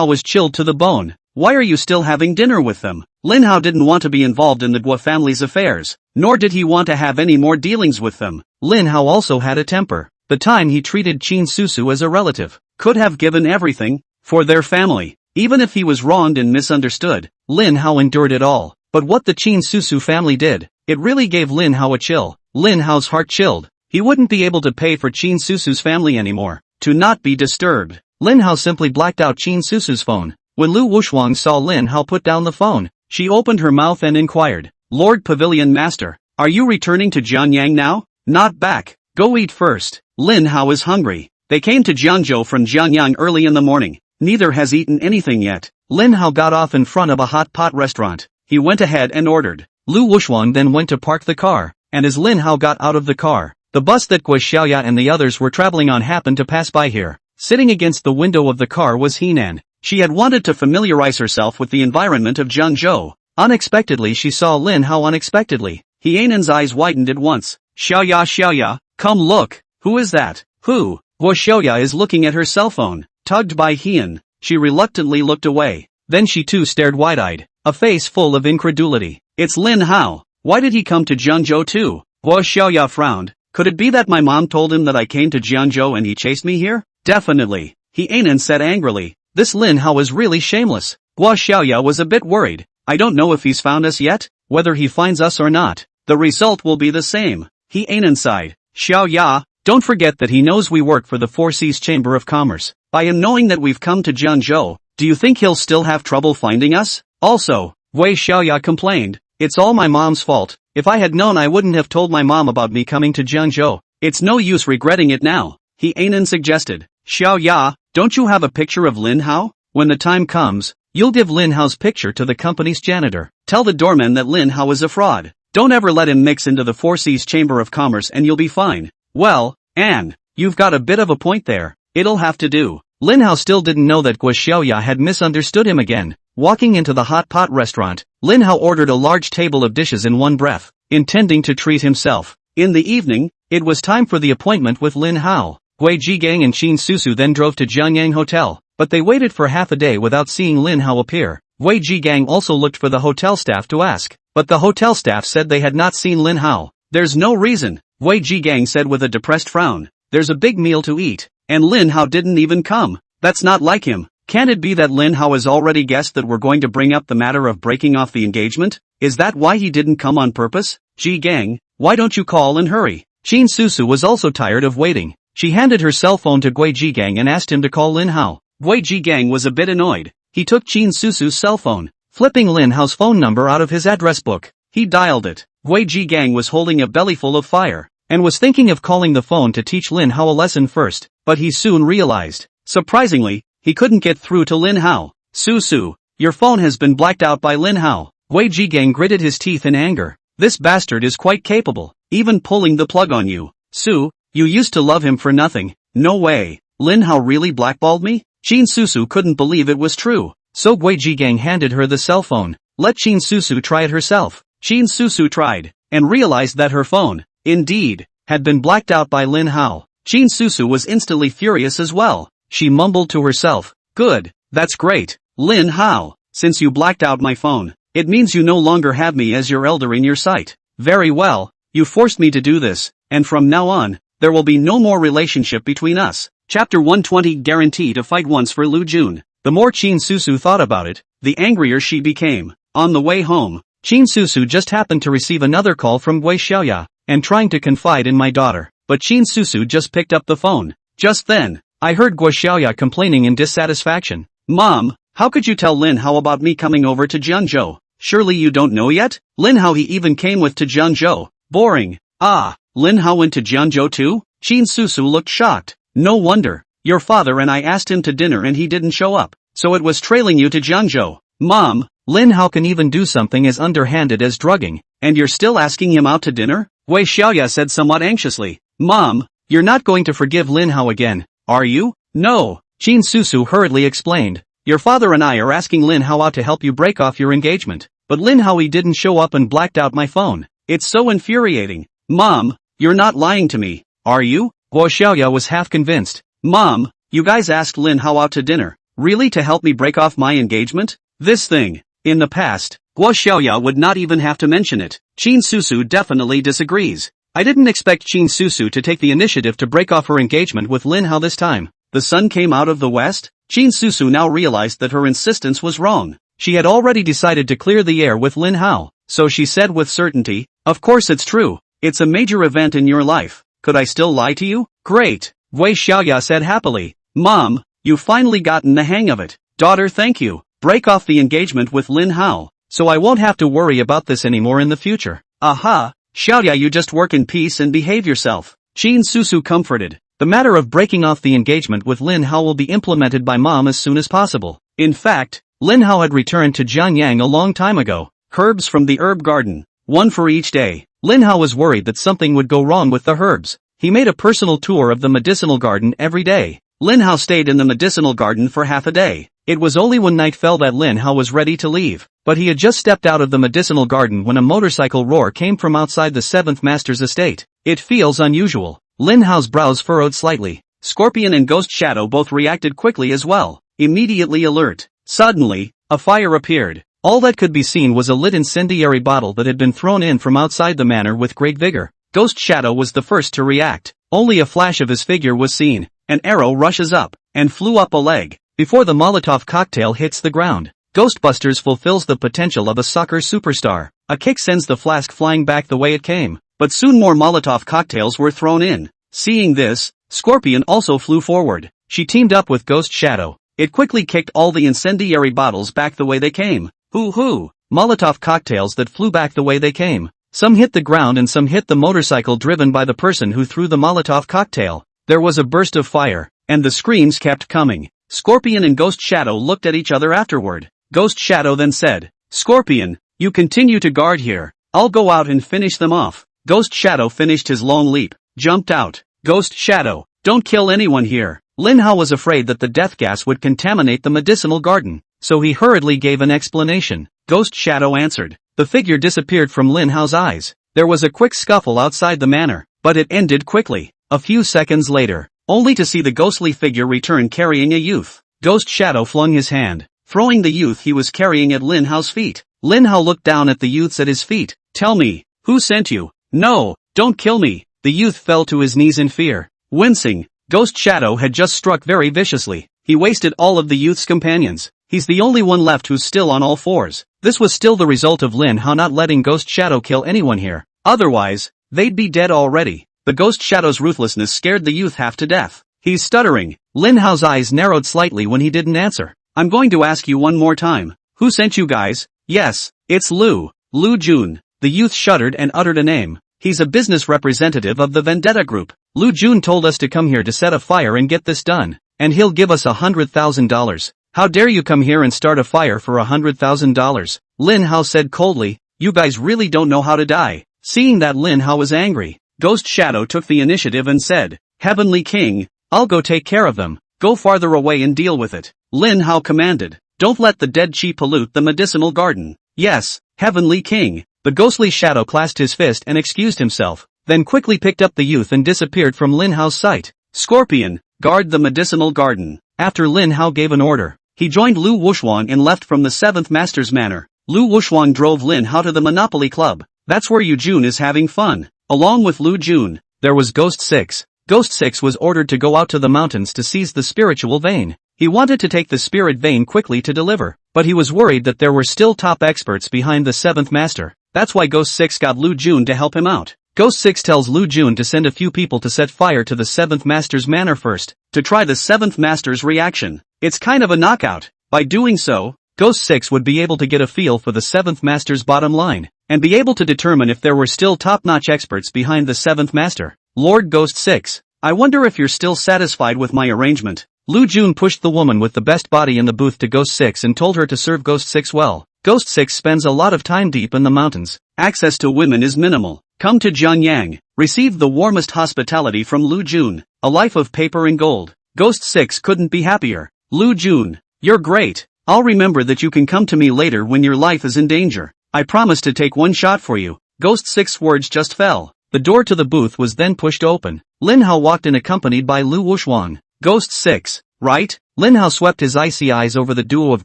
was chilled to the bone. Why are you still having dinner with them? Lin Hao didn't want to be involved in the Guo family's affairs, nor did he want to have any more dealings with them. Lin Hao also had a temper. The time he treated Qin Susu as a relative, could have given everything for their family. Even if he was wronged and misunderstood, Lin Hao endured it all. But what the Qin Susu family did, it really gave Lin Hao a chill. Lin Hao's heart chilled. He wouldn't be able to pay for Qin Susu's family anymore. To not be disturbed, Lin Hao simply blacked out Qin Susu's phone. When Lu Wushuang saw Lin Hao put down the phone, she opened her mouth and inquired, "Lord Pavilion Master, are you returning to Jiangyang now?" "Not back. Go eat first. Lin Hao is hungry." They came to Jiangzhou from Jiangyang early in the morning. Neither has eaten anything yet. Lin Hao got off in front of a hot pot restaurant. He went ahead and ordered. Lu Wushuang then went to park the car, and as Lin Hao got out of the car, the bus that Gui Xiaoya and the others were traveling on happened to pass by here. Sitting against the window of the car was Henan. She had wanted to familiarize herself with the environment of Jiangzhou. Unexpectedly she saw Lin Hao unexpectedly. Henan's eyes widened at once. Xiaoya, come look. Who is that? Who? Gui Xiaoya is looking at her cell phone. Tugged by Hean, she reluctantly looked away. Then she too stared wide-eyed, a face full of incredulity. It's Lin Hao. Why did he come to Jiangzhou too? Gui Xiaoya frowned. Could it be that my mom told him that I came to Jiangzhou and he chased me here? Definitely. Henan said angrily. This Lin Hao is really shameless. Gui Xiaoya was a bit worried. I don't know if he's found us yet. Whether he finds us or not, the result will be the same. Henan sighed. Xiaoya, don't forget that he knows we work for the Four Seas Chamber of Commerce. By him knowing that we've come to Jiangzhou, do you think he'll still have trouble finding us? Also, Gui Xiaoya complained. It's all my mom's fault. If I had known I wouldn't have told my mom about me coming to Jiangzhou. It's no use regretting it now. Henan suggested. Xiaoya, don't you have a picture of Lin Hao? When the time comes, you'll give Lin Hao's picture to the company's janitor. Tell the doorman that Lin Hao is a fraud. Don't ever let him mix into the Four Seas Chamber of Commerce and you'll be fine. Well, Anne, you've got a bit of a point there. It'll have to do. Lin Hao still didn't know that Gui Xiaoya had misunderstood him again. Walking into the hot pot restaurant, Lin Hao ordered a large table of dishes in one breath, intending to treat himself. In the evening, it was time for the appointment with Lin Hao. Gui Jigang and Qin Susu then drove to Jiangyang Hotel, but they waited for half a day without seeing Lin Hao appear. Gui Jigang also looked for the hotel staff to ask, but the hotel staff said they had not seen Lin Hao. There's no reason, Gui Jigang said with a depressed frown. There's a big meal to eat, and Lin Hao didn't even come. That's not like him. Can it be that Lin Hao has already guessed that we're going to bring up the matter of breaking off the engagement? Is that why he didn't come on purpose? Jigang, why don't you call and hurry? Qin Susu was also tired of waiting. She handed her cell phone to Gui Jigang and asked him to call Lin Hao. Gui Jigang was a bit annoyed. He took Qin Susu's cell phone, flipping Lin Hao's phone number out of his address book. He dialed it. Gui Jigang was holding a bellyful of fire, and was thinking of calling the phone to teach Lin Hao a lesson first, but he soon realized. Surprisingly, he couldn't get through to Lin Hao. Susu, your phone has been blacked out by Lin Hao. Gui Jigang gritted his teeth in anger. This bastard is quite capable, even pulling the plug on you. Su, you used to love him for nothing. No way. Lin Hao really blackballed me? Qin Susu couldn't believe it was true. So Gui Jigang handed her the cell phone. Let Qin Susu try it herself. Qin Susu tried, and realized that her phone, indeed, had been blacked out by Lin Hao. Qin Susu was instantly furious as well. She mumbled to herself, good, that's great. Lin Hao, since you blacked out my phone, it means you no longer have me as your elder in your sight. Very well, you forced me to do this, and from now on, there will be no more relationship between us. Chapter 120 Guarantee to fight once for Lu Jun. The more Qin Susu thought about it, the angrier she became. On the way home, Qin Susu just happened to receive another call from Gui Xiaoya, and trying to confide in my daughter, but Qin Susu just picked up the phone. Just then, I heard Gui Xiaoya complaining in dissatisfaction. Mom, how could you tell Lin Hao about me coming over to Jiangzhou? Surely you don't know yet? Lin Hao he even came with to Jiangzhou. Boring. Ah, Lin Hao went to Jiangzhou too? Qin Susu looked shocked. No wonder. Your father and I asked him to dinner and he didn't show up, so it was trailing you to Jiangzhou. Mom, Lin Hao can even do something as underhanded as drugging, and you're still asking him out to dinner? Gui Xiaoya said somewhat anxiously. Mom, you're not going to forgive Lin Hao again, are you? No, Qin Susu hurriedly explained. Your father and I are asking Lin Hao out to help you break off your engagement, but Lin Hao he didn't show up and blacked out my phone. It's so infuriating. Mom, you're not lying to me, are you? Gui Xiaoya was half convinced. Mom, you guys asked Lin Hao out to dinner, really to help me break off my engagement? This thing. In the past, Gui Xiaoya would not even have to mention it. Qin Susu definitely disagrees. I didn't expect Qin Susu to take the initiative to break off her engagement with Lin Hao this time. The sun came out of the west? Qin Susu now realized that her insistence was wrong. She had already decided to clear the air with Lin Hao, so she said with certainty, "Of course it's true. It's a major event in your life. Could I still lie to you?" "Great," Wei Xiaoya said happily. "Mom, you've finally gotten the hang of it." "Daughter, thank you. Break off the engagement with Lin Hao, so I won't have to worry about this anymore in the future." "Aha, Xiaoya, you just work in peace and behave yourself." Qin Susu comforted. The matter of breaking off the engagement with Lin Hao will be implemented by Mom as soon as possible. In fact, Lin Hao had returned to Jiangyang a long time ago. Herbs from the herb garden, one for each day. Lin Hao was worried that something would go wrong with the herbs. He made a personal tour of the medicinal garden every day. Lin Hao stayed in the medicinal garden for half a day. It was only when night fell that Lin Hao was ready to leave. But he had just stepped out of the medicinal garden when a motorcycle roar came from outside the seventh master's estate. "It feels unusual." Lin Hao's brows furrowed slightly. Scorpion and Ghost Shadow both reacted quickly as well, immediately alert. Suddenly, a fire appeared. All that could be seen was a lit incendiary bottle that had been thrown in from outside the manor with great vigor. Ghost Shadow was the first to react. Only a flash of his figure was seen. An arrow rushes up, and flew up a leg, before the Molotov cocktail hits the ground. Ghostbusters fulfills the potential of a soccer superstar. A kick sends the flask flying back the way it came. But soon more Molotov cocktails were thrown in. Seeing this, Scorpion also flew forward. She teamed up with Ghost Shadow. It quickly kicked all the incendiary bottles back the way they came. Hoo-hoo! Molotov cocktails that flew back the way they came. Some hit the ground and some hit the motorcycle driven by the person who threw the Molotov cocktail. There was a burst of fire, and the screams kept coming. Scorpion and Ghost Shadow looked at each other afterward. Ghost Shadow then said, "Scorpion, you continue to guard here. I'll go out and finish them off." Ghost Shadow finished his long leap, jumped out. "Ghost Shadow, don't kill anyone here." Lin Hao was afraid that the death gas would contaminate the medicinal garden, so he hurriedly gave an explanation. Ghost Shadow answered. The figure disappeared from Lin Hao's eyes. There was a quick scuffle outside the manor, but it ended quickly. A few seconds later, only to see the ghostly figure return carrying a youth. Ghost Shadow flung his hand, throwing the youth he was carrying at Lin Hao's feet. Lin Hao looked down at the youths at his feet. "Tell me, who sent you?" "No, don't kill me." The youth fell to his knees in fear. Wincing, Ghost Shadow had just struck very viciously. He wasted all of the youth's companions. He's the only one left who's still on all fours. This was still the result of Lin Hao not letting Ghost Shadow kill anyone here. Otherwise, they'd be dead already. The Ghost Shadow's ruthlessness scared the youth half to death. He's stuttering. Lin Hao's eyes narrowed slightly when he didn't answer. "I'm going to ask you one more time. Who sent you guys?" "Yes, it's Lu Jun." The youth shuddered and uttered a name. "He's a business representative of the Vendetta Group. Lu Jun told us to come here to set a fire and get this done, and he'll give us $100,000. How dare you come here and start a fire for $100,000? Lin Hao said coldly. "You guys really don't know how to die." Seeing that Lin Hao was angry, Ghost Shadow took the initiative and said, "Heavenly King, I'll go take care of them. Go farther away and deal with it." Lin Hao commanded, "Don't let the dead chi pollute the medicinal garden." "Yes, Heavenly King." The ghostly shadow clasped his fist and excused himself, then quickly picked up the youth and disappeared from Lin Hao's sight. "Scorpion, guard the medicinal garden." After Lin Hao gave an order, he joined Lu Wushuang and left from the seventh master's manor. Lu Wushuang drove Lin Hao to the Monopoly Club. That's where Yu Jun is having fun. Along with Lu Jun, there was Ghost 6. Ghost 6 was ordered to go out to the mountains to seize the spiritual vein. He wanted to take the spirit vein quickly to deliver, but he was worried that there were still top experts behind the seventh master. That's why Ghost 6 got Lu Jun to help him out. Ghost 6 tells Lu Jun to send a few people to set fire to the seventh master's manor first, to try the seventh master's reaction. It's kind of a knockout. By doing so, Ghost 6 would be able to get a feel for the seventh master's bottom line, and be able to determine if there were still top-notch experts behind the seventh master. Lord Ghost 6, I wonder if you're still satisfied with my arrangement. Lu Jun pushed the woman with the best body in the booth to Ghost 6 and told her to serve Ghost 6 well. Ghost 6 spends a lot of time deep in the mountains. Access to women is minimal. Come to Jiangyang, receive the warmest hospitality from Lu Jun, a life of paper and gold. Ghost 6 couldn't be happier. Lu Jun, you're great. I'll remember that you can come to me later when your life is in danger. I promise to take one shot for you. Ghost 6's words just fell. The door to the booth was then pushed open. Lin Hao walked in accompanied by Lu Wushuang. Ghost 6, right? Lin Hao swept his icy eyes over the duo of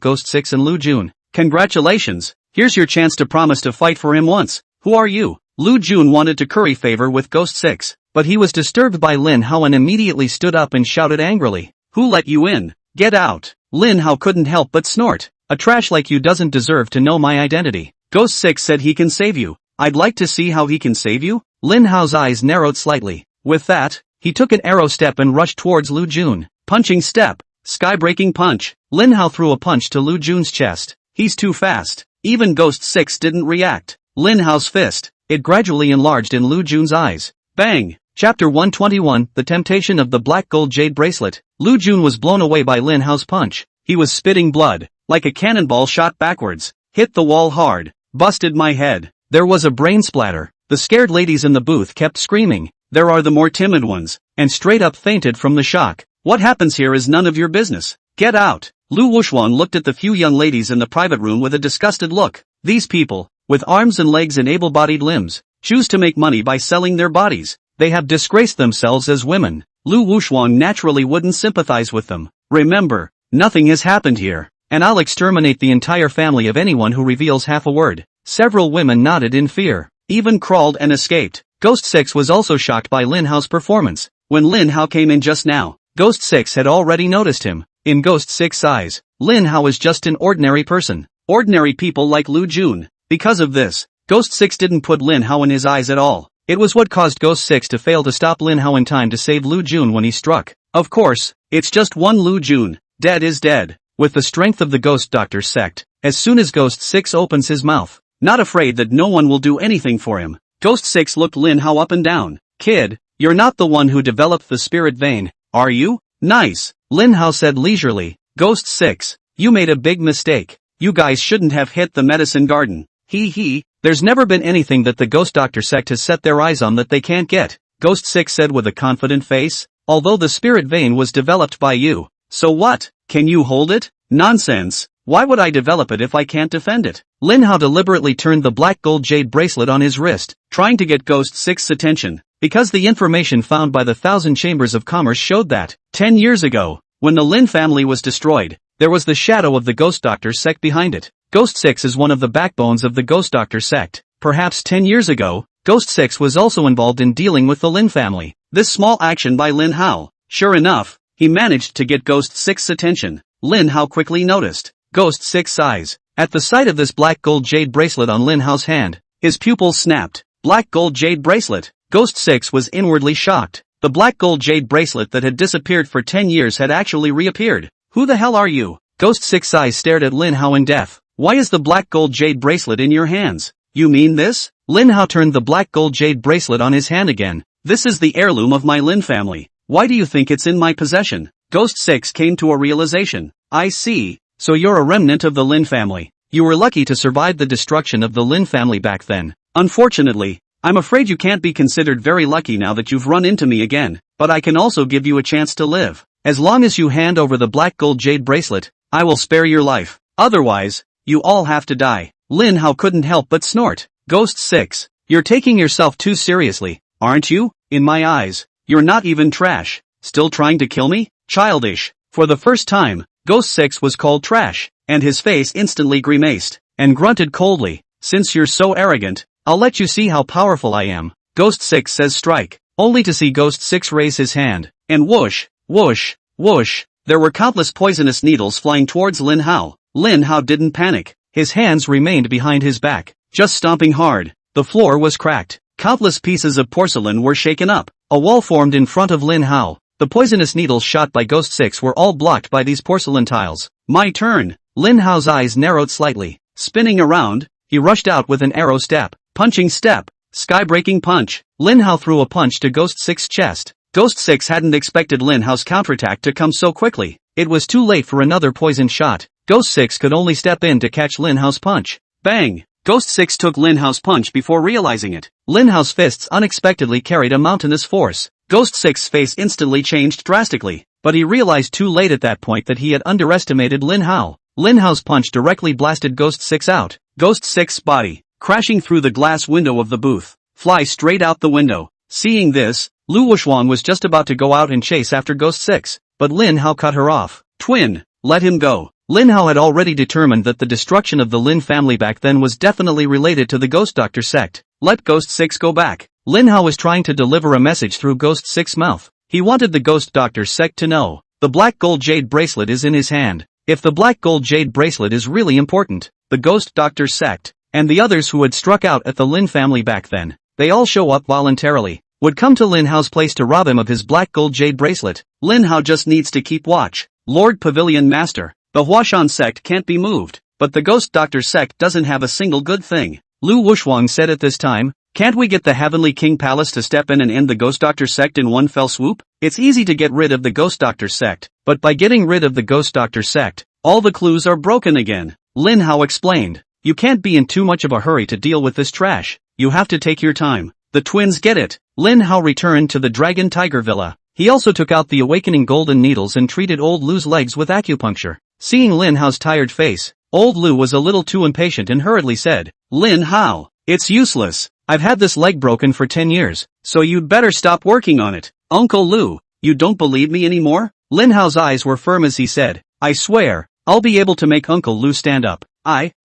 Ghost 6 and Lu Jun. Congratulations. Here's your chance to promise to fight for him once. Who are you? Lu Jun wanted to curry favor with Ghost 6, but he was disturbed by Lin Hao and immediately stood up and shouted angrily. Who let you in? Get out. Lin Hao couldn't help but snort. A trash like you doesn't deserve to know my identity. Ghost 6 said he can save you. I'd like to see how he can save you? Lin Hao's eyes narrowed slightly. With that, he took an arrow step and rushed towards Lu Jun. Punching step. Sky-breaking punch. Lin Hao threw a punch to Lu Jun's chest. He's too fast. Even Ghost 6 didn't react. Lin Hao's fist. It gradually enlarged in Lu Jun's eyes. Bang! Chapter 121, The Temptation of the Black Gold Jade Bracelet. Lu Jun was blown away by Lin Hao's punch. He was spitting blood, like a cannonball shot backwards. Hit the wall hard. Busted my head. There was a brain splatter. The scared ladies in the booth kept screaming. There are the more timid ones, and straight up fainted from the shock. What happens here is none of your business. Get out. Lu Wuxuan looked at the few young ladies in the private room with a disgusted look. These people, with arms and legs and able-bodied limbs, choose to make money by selling their bodies. They have disgraced themselves as women. Lu Wuxuan naturally wouldn't sympathize with them. Remember, nothing has happened here, and I'll exterminate the entire family of anyone who reveals half a word. Several women nodded in fear, even crawled and escaped. Ghost 6 was also shocked by Lin Hao's performance. When Lin Hao came in just now, Ghost 6 had already noticed him. In Ghost 6's eyes, Lin Hao is just an ordinary person. Ordinary people like Lu Jun. Because of this, Ghost 6 didn't put Lin Hao in his eyes at all. It was what caused Ghost 6 to fail to stop Lin Hao in time to save Lu Jun when he struck. Of course, it's just one Lu Jun. Dead is dead. With the strength of the Ghost Doctor sect, as soon as Ghost 6 opens his mouth, not afraid that no one will do anything for him, Ghost 6 looked Lin Hao up and down. Kid, you're not the one who developed the spirit vein, are you? Nice, Lin Hao said leisurely. Ghost 6, you made a big mistake. You guys shouldn't have hit the medicine garden. Hee, there's never been anything that the Ghost Doctor sect has set their eyes on that they can't get, Ghost 6 said with a confident face, although the spirit vein was developed by you. So what? Can you hold it? Nonsense. Why would I develop it if I can't defend it? Lin Hao deliberately turned the black gold jade bracelet on his wrist, trying to get Ghost 6's attention, because the information found by the Thousand Chambers of Commerce showed that, 10 years ago, when the Lin family was destroyed, there was the shadow of the Ghost Doctor sect behind it. Ghost 6 is one of the backbones of the Ghost Doctor sect. Perhaps 10 years ago, Ghost 6 was also involved in dealing with the Lin family. This small action by Lin Hao, sure enough, he managed to get Ghost 6's attention. Lin Hao quickly noticed Ghost 6's eyes. At the sight of this black gold jade bracelet on Lin Hao's hand, his pupils snapped. Black gold jade bracelet. Ghost 6 was inwardly shocked. The black gold jade bracelet that had disappeared for 10 years had actually reappeared. Who the hell are you? Ghost 6's eyes stared at Lin Hao in death. Why is the black gold jade bracelet in your hands? You mean this? Lin Hao turned the black gold jade bracelet on his hand again. This is the heirloom of my Lin family. Why do you think it's in my possession? Ghost 6 came to a realization. I see. So you're a remnant of the Lin family. You were lucky to survive the destruction of the Lin family back then. Unfortunately, I'm afraid you can't be considered very lucky now that you've run into me again, but I can also give you a chance to live. As long as you hand over the black gold jade bracelet, I will spare your life. Otherwise, you all have to die. Lin Hao couldn't help but snort. Ghost 6, you're taking yourself too seriously, aren't you? In my eyes, you're not even trash. Still trying to kill me? Childish. For the first time, Ghost 6 was called trash, and his face instantly grimaced, and grunted coldly. Since you're so arrogant, I'll let you see how powerful I am. Ghost 6 says strike, only to see Ghost 6 raise his hand, and whoosh, whoosh, whoosh, there were countless poisonous needles flying towards Lin Hao. Lin Hao didn't panic. His hands remained behind his back, just stomping hard. The floor was cracked. Countless pieces of porcelain were shaken up. A wall formed in front of Lin Hao. The poisonous needles shot by Ghost 6 were all blocked by these porcelain tiles. My turn. Lin Hao's eyes narrowed slightly. Spinning around, he rushed out with an arrow step. Punching step. Sky-breaking punch. Lin Hao threw a punch to Ghost 6's chest. Ghost 6 hadn't expected Lin Hao's counterattack to come so quickly. It was too late for another poison shot. Ghost 6 could only step in to catch Lin Hao's punch. Bang! Ghost 6 took Lin Hao's punch before realizing it. Lin Hao's fists unexpectedly carried a mountainous force. Ghost 6's face instantly changed drastically, but he realized too late at that point that he had underestimated Lin Hao. Lin Hao's punch directly blasted Ghost 6 out. Ghost 6's body, crashing through the glass window of the booth, fly straight out the window. Seeing this, Lu Wuxuan was just about to go out and chase after Ghost 6, but Lin Hao cut her off. Twin, let him go. Lin Hao had already determined that the destruction of the Lin family back then was definitely related to the Ghost Doctor sect. Let Ghost 6 go back. Lin Hao was trying to deliver a message through Ghost 6's mouth. He wanted the Ghost Doctor sect to know. The black gold jade bracelet is in his hand. If the black gold jade bracelet is really important, the ghost doctor's sect, and the others who had struck out at the Lin family back then, they all show up voluntarily, would come to Lin Hao's place to rob him of his black gold jade bracelet. Lin Hao just needs to keep watch. Lord Pavilion Master, the Huashan sect can't be moved, but the ghost doctor sect doesn't have a single good thing. Lu Wushuang said at this time, can't we get the Heavenly King Palace to step in and end the ghost doctor sect in one fell swoop? It's easy to get rid of the ghost doctor sect, but by getting rid of the ghost doctor sect, all the clues are broken again. Lin Hao explained, you can't be in too much of a hurry to deal with this trash. You have to take your time. The twins get it. Lin Hao returned to the Dragon Tiger Villa. He also took out the awakening golden needles and treated old Lu's legs with acupuncture. Seeing Lin Hao's tired face, old Lu was a little too impatient and hurriedly said, Lin Hao, it's useless. I've had this leg broken for 10 years, so you'd better stop working on it. Uncle Lu, you don't believe me anymore? Lin Hao's eyes were firm as he said, I swear, I'll be able to make Uncle Lu stand up.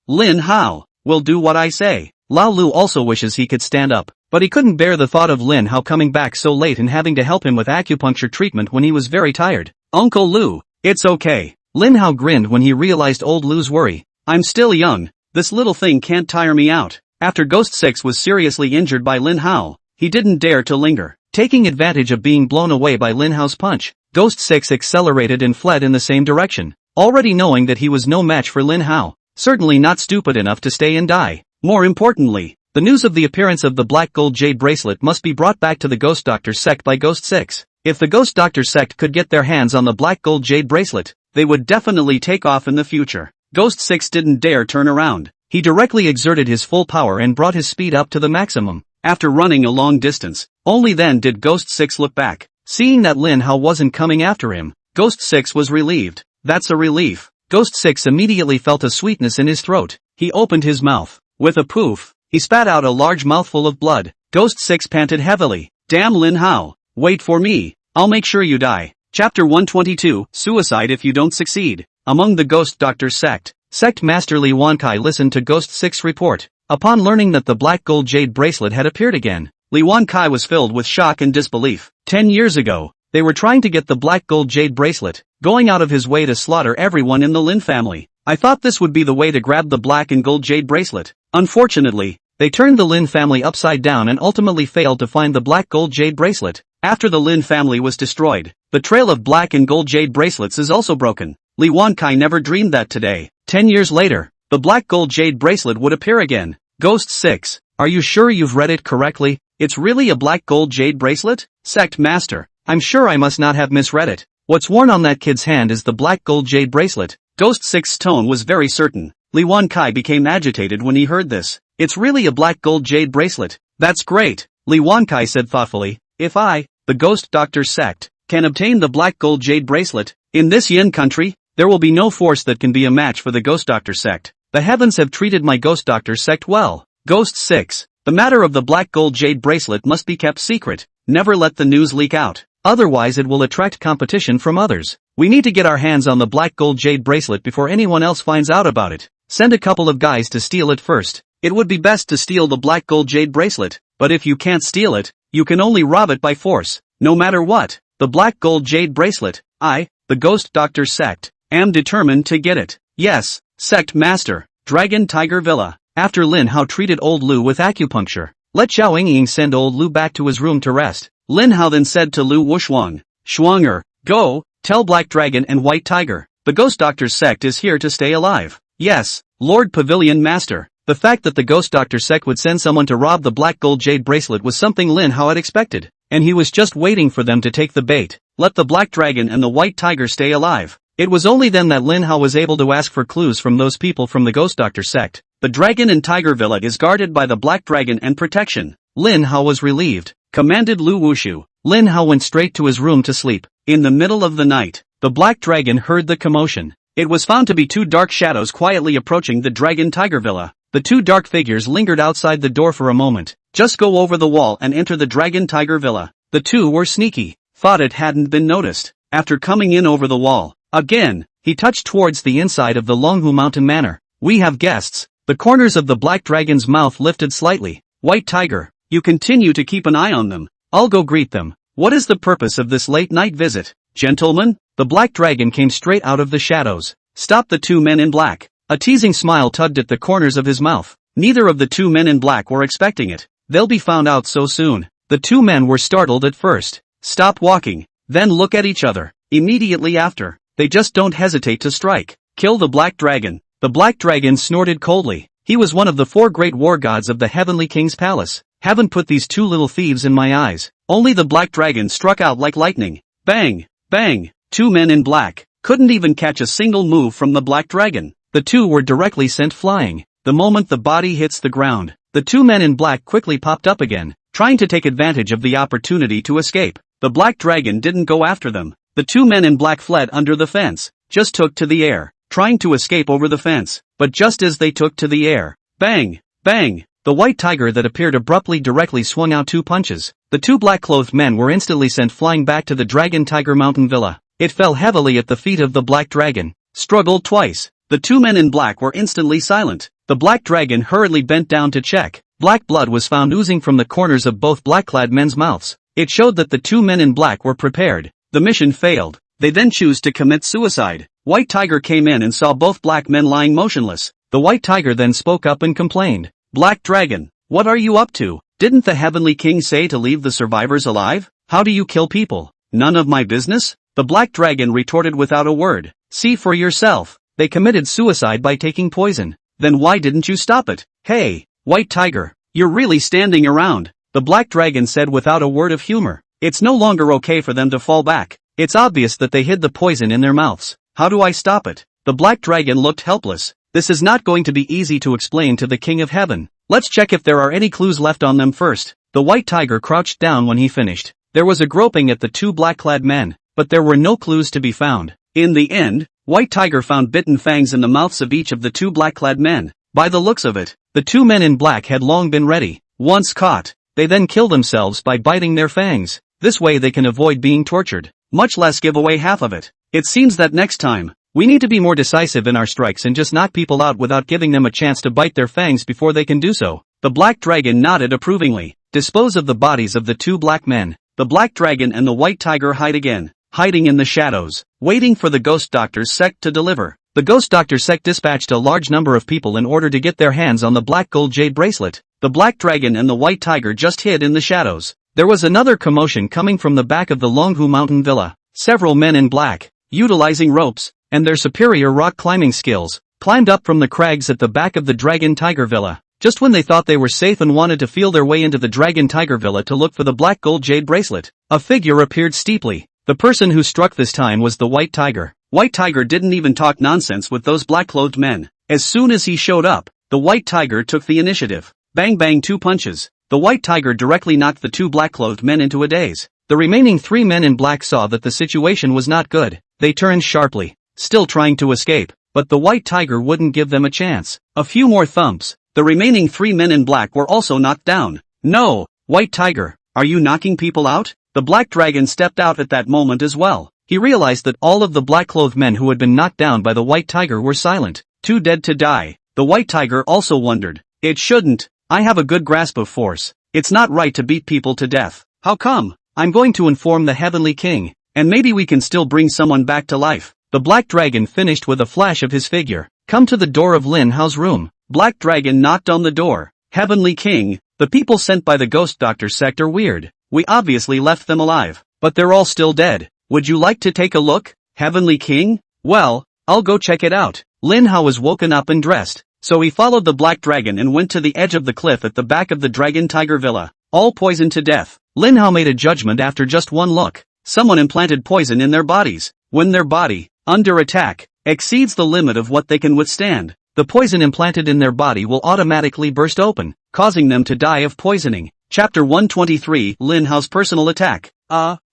Lin Hao, will do what I say. Lao Lu also wishes he could stand up, but he couldn't bear the thought of Lin Hao coming back so late and having to help him with acupuncture treatment when he was very tired. Uncle Lu, it's okay. Lin Hao grinned when he realized old Lu's worry. I'm still young, this little thing can't tire me out. After Ghost 6 was seriously injured by Lin Hao, he didn't dare to linger. Taking advantage of being blown away by Lin Hao's punch, Ghost 6 accelerated and fled in the same direction, already knowing that he was no match for Lin Hao, certainly not stupid enough to stay and die. More importantly, the news of the appearance of the black gold jade bracelet must be brought back to the Ghost Doctor sect by Ghost 6. If the Ghost Doctor sect could get their hands on the black gold jade bracelet, they would definitely take off in the future. Ghost 6 didn't dare turn around. He directly exerted his full power and brought his speed up to the maximum. After running a long distance, only then did Ghost 6 look back. Seeing that Lin Hao wasn't coming after him, Ghost 6 was relieved. That's a relief. Ghost 6 immediately felt a sweetness in his throat. He opened his mouth. With a poof, he spat out a large mouthful of blood. Ghost 6 panted heavily. Damn Lin Hao, wait for me. I'll make sure you die. Chapter 122, Suicide if you don't succeed. Among the Ghost Doctor sect, Sect Master Li Wankai listened to Ghost 6's report. Upon learning that the black gold jade bracelet had appeared again, Li Wankai was filled with shock and disbelief. 10 years ago, they were trying to get the black gold jade bracelet, going out of his way to slaughter everyone in the Lin family. I thought this would be the way to grab the black and gold jade bracelet. Unfortunately, they turned the Lin family upside down and ultimately failed to find the black gold jade bracelet. After the Lin family was destroyed, the trail of black and gold jade bracelets is also broken. Li Wankai never dreamed that today, 10 years later, the black gold jade bracelet would appear again. Ghost 6, are you sure you've read it correctly? It's really a black gold jade bracelet? Sect Master, I'm sure I must not have misread it. What's worn on that kid's hand is the black gold jade bracelet. Ghost 6's tone was very certain. Li Wankai became agitated when he heard this. It's really a black gold jade bracelet. That's great, Li Wankai said thoughtfully. If I, the Ghost Doctor sect, can obtain the black gold jade bracelet, in this Yin country, there will be no force that can be a match for the Ghost Doctor sect. The heavens have treated my Ghost Doctor sect well. Ghost 6, the matter of the black gold jade bracelet must be kept secret. Never let the news leak out. Otherwise it will attract competition from others. We need to get our hands on the black gold jade bracelet before anyone else finds out about it. Send a couple of guys to steal it first. It would be best to steal the black gold jade bracelet, but if you can't steal it, you can only rob it by force. No matter what, the black gold jade bracelet, I, the Ghost Doctor sect, am determined to get it. Yes, Sect Master, Dragon Tiger Villa. After Lin Hao treated old Lu with acupuncture, let Xiao Yingying send old Lu back to his room to rest. Lin Hao then said to Lu Wushuang, Shuanger, go, tell Black Dragon and White Tiger, the Ghost Doctor sect is here to stay alive. Yes, Lord Pavilion Master. The fact that the Ghost Doctor sect would send someone to rob the black gold jade bracelet was something Lin Hao had expected, and he was just waiting for them to take the bait. Let the Black Dragon and the White Tiger stay alive. It was only then that Lin Hao was able to ask for clues from those people from the Ghost Doctor sect. The Dragon and Tiger Villa is guarded by the Black Dragon and protection. Lin Hao was relieved, commanded Lu Wushu. Lin Hao went straight to his room to sleep. In the middle of the night, the Black Dragon heard the commotion. It was found to be two dark shadows quietly approaching the Dragon Tiger Villa. The two dark figures lingered outside the door for a moment. Just go over the wall and enter the Dragon Tiger Villa. The two were sneaky, thought it hadn't been noticed. After coming in over the wall, again, he touched towards the inside of the Longhu Mountain Manor. We have guests. The corners of the Black Dragon's mouth lifted slightly. White Tiger, you continue to keep an eye on them. I'll go greet them. What is the purpose of this late night visit? Gentlemen, the Black Dragon came straight out of the shadows. Stop the two men in black. A teasing smile tugged at the corners of his mouth. Neither of the two men in black were expecting it. They'll be found out so soon. The two men were startled at first. Stop walking. Then look at each other. Immediately after, they just don't hesitate to strike. Kill the black dragon. The black dragon snorted coldly. He was one of the 4 great war gods of the Heavenly King's palace. Haven't put these 2 little thieves in my eyes. Only the black dragon struck out like lightning. Bang! Bang! 2 men in black couldn't even catch a single move from the black dragon. The 2 were directly sent flying. The moment the body hits the ground, the 2 men in black quickly popped up again, trying to take advantage of the opportunity to escape. The black dragon didn't go after them. The 2 men in black fled under the fence, just took to the air, trying to escape over the fence. But just as they took to the air, bang! Bang! The white tiger that appeared abruptly directly swung out 2 punches. The 2 black-clothed men were instantly sent flying back to the Dragon Tiger Mountain Villa. It fell heavily at the feet of the black dragon. Struggled twice. The 2 men in black were instantly silent. The black dragon hurriedly bent down to check. Black blood was found oozing from the corners of both black-clad men's mouths. It showed that the 2 men in black were prepared. The mission failed. They then chose to commit suicide. White Tiger came in and saw both black men lying motionless. The White Tiger then spoke up and complained. Black Dragon, what are you up to? Didn't the Heavenly King say to leave the survivors alive? How do you kill people? None of my business? The Black Dragon retorted without a word. See for yourself. They committed suicide by taking poison. Then why didn't you stop it? Hey, White Tiger, you're really standing around. The Black Dragon said without a word of humor. It's no longer okay for them to fall back. It's obvious that they hid the poison in their mouths. How do I stop it? The Black Dragon looked helpless. This is not going to be easy to explain to the King of Heaven. Let's check if there are any clues left on them first. The White Tiger crouched down when he finished. There was a groping at the 2 black-clad men, but there were no clues to be found. In the end, White Tiger found bitten fangs in the mouths of each of the 2 black-clad men. By the looks of it, the 2 men in black had long been ready. Once caught, they then kill themselves by biting their fangs. This way they can avoid being tortured, much less give away half of it. It seems that next time, we need to be more decisive in our strikes and just knock people out without giving them a chance to bite their fangs before they can do so. The Black Dragon nodded approvingly. Dispose of the bodies of the 2 black men. The Black Dragon and the White Tiger hide again, hiding in the shadows, waiting for the Ghost Doctor's sect to deliver. The Ghost Doctor sect dispatched a large number of people in order to get their hands on the black gold jade bracelet. The Black Dragon and the White Tiger just hid in the shadows. There was another commotion coming from the back of the Longhu Mountain Villa. Several men in black, utilizing ropes and their superior rock climbing skills, climbed up from the crags at the back of the Dragon Tiger Villa. Just when they thought they were safe and wanted to feel their way into the Dragon Tiger Villa to look for the black gold jade bracelet, a figure appeared steeply. The person who struck this time was the White Tiger. White Tiger didn't even talk nonsense with those black-clothed men. As soon as he showed up, the White Tiger took the initiative. Bang bang 2 punches. The White Tiger directly knocked the 2 black-clothed men into a daze. The remaining 3 men in black saw that the situation was not good. They turned sharply, still trying to escape, but the White Tiger wouldn't give them a chance. A few more thumps. The remaining 3 men in black were also knocked down. No, White Tiger, are you knocking people out? The Black Dragon stepped out at that moment as well. He realized that all of the black-clothed men who had been knocked down by the White Tiger were silent, too dead to die. The White Tiger also wondered. It shouldn't. I have a good grasp of force. It's not right to beat people to death. How come? I'm going to inform the Heavenly King, and maybe we can still bring someone back to life. The Black Dragon finished with a flash of his figure. Come to the door of Lin Hao's room. Black Dragon knocked on the door. Heavenly King, the people sent by the Ghost Doctor sect are weird. We obviously left them alive, but they're all still dead. Would you like to take a look, Heavenly King? Well, I'll go check it out. Lin Hao was woken up and dressed, so he followed the Black Dragon and went to the edge of the cliff at the back of the Dragon Tiger Villa, all poisoned to death. Lin Hao made a judgment after just one look. Someone implanted poison in their bodies. When their body, under attack, exceeds the limit of what they can withstand, the poison implanted in their body will automatically burst open, causing them to die of poisoning. Chapter 123, Lin Hao's personal attack.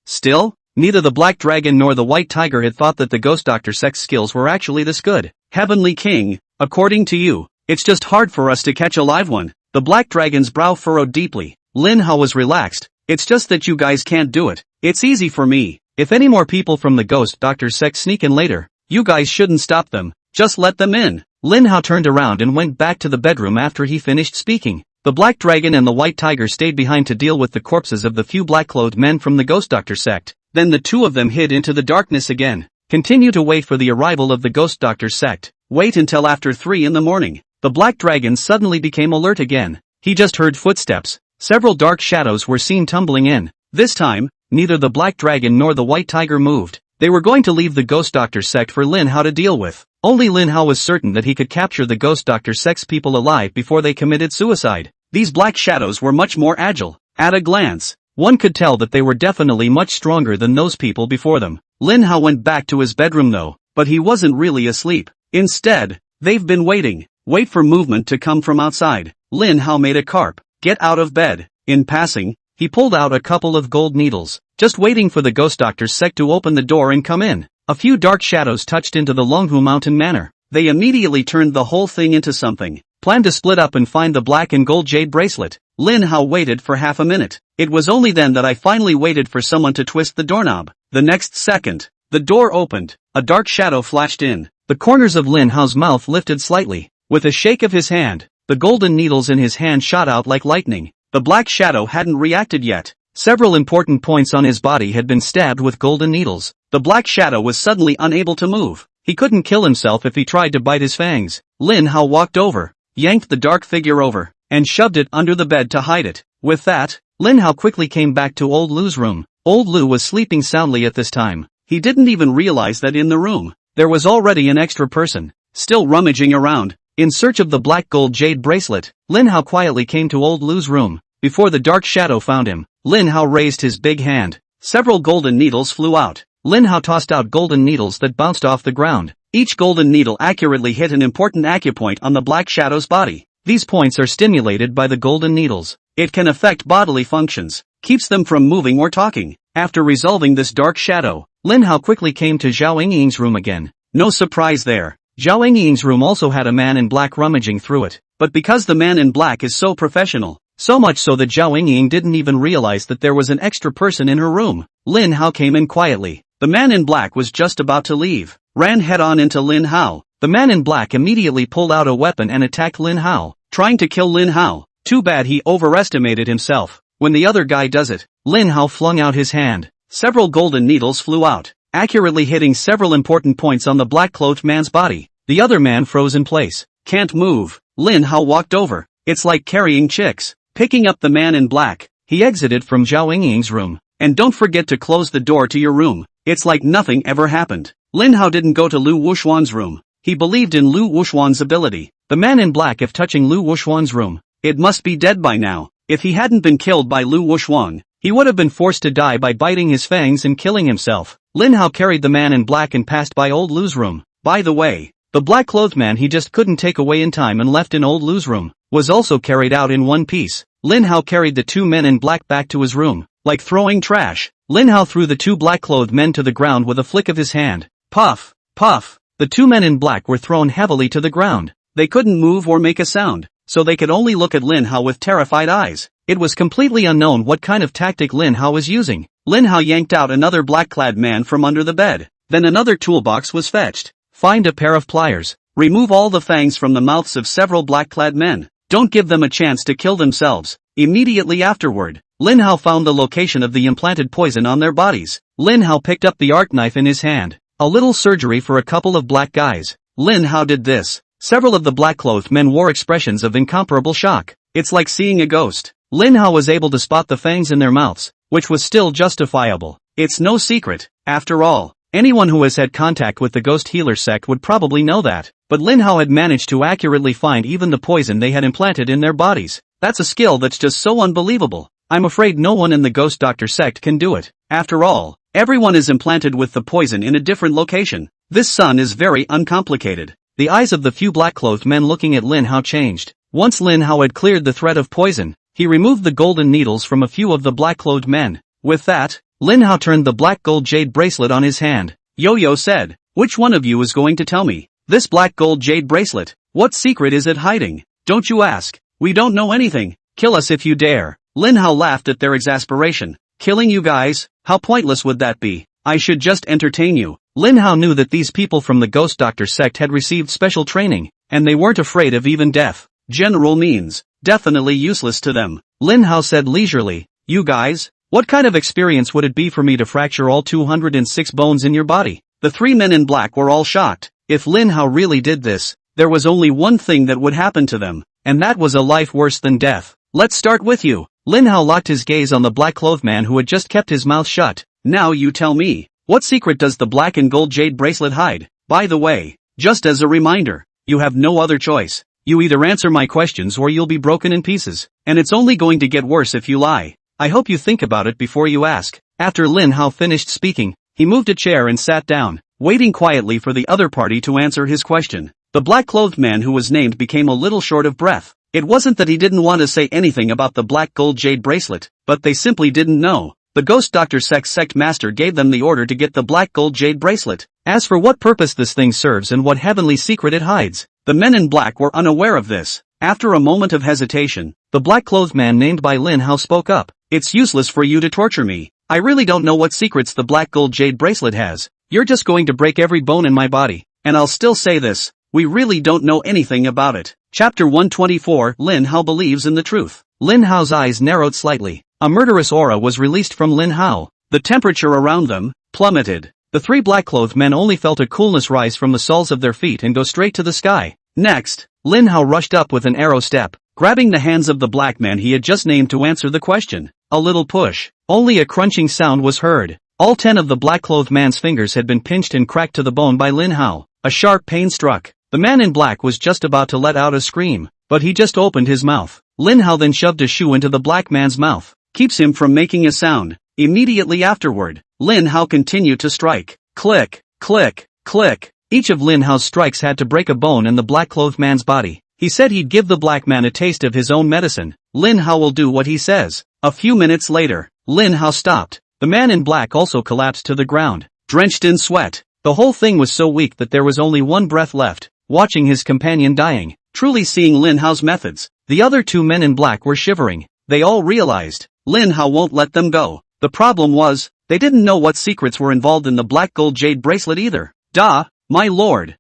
Still? Neither the Black Dragon nor the White Tiger had thought that the Ghost Doctor sect's skills were actually this good. Heavenly King, according to you, it's just hard for us to catch a live one. The Black Dragon's brow furrowed deeply. Lin Hao was relaxed. It's just that you guys can't do it. It's easy for me. If any more people from the Ghost Doctor sect sneak in later, you guys shouldn't stop them. Just let them in. Lin Hao turned around and went back to the bedroom after he finished speaking. The Black Dragon and the White Tiger stayed behind to deal with the corpses of the few black-clothed men from the Ghost Doctor sect. Then the 2 of them hid into the darkness again. Continue to wait for the arrival of the ghost doctor sect. Wait until after 3 in the morning. The black dragon suddenly became alert again. He just heard footsteps. Several dark shadows were seen tumbling in. This time, neither the black dragon nor the white tiger moved. They were going to leave the ghost doctor sect for Lin Hao to deal with. Only Lin Hao was certain that he could capture the ghost doctor sect's people alive before they committed suicide. These black shadows were much more agile. At a glance, one could tell that they were definitely much stronger than those people before them. Lin Hao went back to his bedroom though, but he wasn't really asleep. Instead, they've been waiting. Wait for movement to come from outside. Lin Hao made a carp. Get out of bed. In passing, he pulled out a couple of gold needles, just waiting for the ghost doctor's sect to open the door and come in. A few dark shadows touched into the Longhu Mountain Manor. They immediately turned the whole thing into something. Planned to split up and find the black and gold jade bracelet. Lin Hao waited for half a minute. It was only then that I finally waited for someone to twist the doorknob. The next second, the door opened. A dark shadow flashed in. The corners of Lin Hao's mouth lifted slightly. With a shake of his hand, the golden needles in his hand shot out like lightning. The black shadow hadn't reacted yet. Several important points on his body had been stabbed with golden needles. The black shadow was suddenly unable to move. He couldn't kill himself if he tried to bite his fangs. Lin Hao walked over, yanked the dark figure over, and shoved it under the bed to hide it. With that, Lin Hao quickly came back to old Lu's room. Old Lu was sleeping soundly at this time. He didn't even realize that in the room, there was already an extra person, still rummaging around. In search of the black gold jade bracelet, Lin Hao quietly came to old Lu's room. Before the dark shadow found him, Lin Hao raised his big hand. Several golden needles flew out. Lin Hao tossed out golden needles that bounced off the ground. Each golden needle accurately hit an important acupoint on the black shadow's body. These points are stimulated by the golden needles. It can affect bodily functions, keeps them from moving or talking. After resolving this dark shadow, Lin Hao quickly came to Zhao Yingying's room again. No surprise there. Zhao Yingying's room also had a man in black rummaging through it. But because the man in black is so professional, so much so that Zhao Yingying didn't even realize that there was an extra person in her room, Lin Hao came in quietly. The man in black was just about to leave, ran head-on into Lin Hao. The man in black immediately pulled out a weapon and attacked Lin Hao, trying to kill Lin Hao. Too bad he overestimated himself. When the other guy does it, Lin Hao flung out his hand. Several golden needles flew out, accurately hitting several important points on the black-clothed man's body. The other man froze in place. Can't move. Lin Hao walked over. It's like carrying chicks. Picking up the man in black, he exited from Zhao Yingying's room. And don't forget to close the door to your room. It's like nothing ever happened. Lin Hao didn't go to Lu Wuxuan's room. He believed in Lu Wuxuan's ability. The man in black if touching Lu Wuxuan's room, it must be dead by now. If he hadn't been killed by Lu Wuxuan, he would have been forced to die by biting his fangs and killing himself. Lin Hao carried the man in black and passed by old Lu's room. By the way, the black-clothed man he just couldn't take away in time and left in old Lu's room, was also carried out in one piece. Lin Hao carried the two men in black back to his room, like throwing trash. Lin Hao threw the two black-clothed men to the ground with a flick of his hand. Puff, puff. The two men in black were thrown heavily to the ground. They couldn't move or make a sound, so they could only look at Lin Hao with terrified eyes. It was completely unknown what kind of tactic Lin Hao was using. Lin Hao yanked out another black-clad man from under the bed. Then another toolbox was fetched. Find a pair of pliers. Remove all the fangs from the mouths of several black-clad men. Don't give them a chance to kill themselves. Immediately afterward, Lin Hao found the location of the implanted poison on their bodies. Lin Hao picked up the art knife in his hand. A little surgery for a couple of black guys. Lin Hao did this. Several of the black-clothed men wore expressions of incomparable shock. It's like seeing a ghost. Lin Hao was able to spot the fangs in their mouths, which was still justifiable. It's no secret, after all. Anyone who has had contact with the ghost healer sect would probably know that. But Lin Hao had managed to accurately find even the poison they had implanted in their bodies. That's a skill that's just so unbelievable. I'm afraid no one in the ghost doctor sect can do it. After all, everyone is implanted with the poison in a different location. This son is very uncomplicated. The eyes of the few black-clothed men looking at Lin Hao changed. Once Lin Hao had cleared the threat of poison, he removed the golden needles from a few of the black-clothed men. With that, Lin Hao turned the black gold jade bracelet on his hand. Yo-Yo said, "Which one of you is going to tell me? This black gold jade bracelet, what secret is it hiding? Don't you ask. We don't know anything. Kill us if you dare." Lin Hao laughed at their exasperation. Killing you guys? How pointless would that be? I should just entertain you. Lin Hao knew that these people from the ghost doctor sect had received special training, and they weren't afraid of even death. General means, definitely useless to them. Lin Hao said leisurely, "You guys, what kind of experience would it be for me to fracture all 206 bones in your body? The three men in black were all shocked. If Lin Hao really did this, there was only one thing that would happen to them, and that was a life worse than death. Let's start with you. Lin Hao locked his gaze on the black-clothed man who had just kept his mouth shut. Now you tell me, what secret does the black and gold jade bracelet hide? By the way, just as a reminder, you have no other choice. You either answer my questions or you'll be broken in pieces, and it's only going to get worse if you lie. I hope you think about it before you ask. After Lin Hao finished speaking, he moved a chair and sat down, waiting quietly for the other party to answer his question. The black-clothed man who was named became a little short of breath. It wasn't that he didn't want to say anything about the black gold jade bracelet, but they simply didn't know. The ghost Dr. Sect master gave them the order to get the black gold jade bracelet. As for what purpose this thing serves and what heavenly secret it hides, the men in black were unaware of this. After a moment of hesitation, the black-clothed man named by Lin Hao spoke up. It's useless for you to torture me. I really don't know what secrets the black gold jade bracelet has. You're just going to break every bone in my body. And I'll still say this, we really don't know anything about it. Chapter 124, Lin Hao believes in the truth. Lin Hao's eyes narrowed slightly. A murderous aura was released from Lin Hao. The temperature around them plummeted. The three black-clothed men only felt a coolness rise from the soles of their feet and go straight to the sky. Next, Lin Hao rushed up with an arrow step, grabbing the hands of the black man he had just named to answer the question. A little push. Only a crunching sound was heard. All 10 of the black-clothed man's fingers had been pinched and cracked to the bone by Lin Hao. A sharp pain struck. The man in black was just about to let out a scream, but he just opened his mouth. Lin Hao then shoved a shoe into the black man's mouth. Keeps him from making a sound. Immediately afterward, Lin Hao continued to strike. Click, click, click. Each of Lin Hao's strikes had to break a bone in the black-clothed man's body. He said he'd give the black man a taste of his own medicine. Lin Hao will do what he says. A few minutes later, Lin Hao stopped. The man in black also collapsed to the ground, drenched in sweat. The whole thing was so weak that there was only one breath left. Watching his companion dying, truly seeing Lin Hao's methods, the other 2 men in black were shivering. They all realized, Lin Hao won't let them go. The problem was, they didn't know what secrets were involved in the black gold jade bracelet either. Duh, my lord,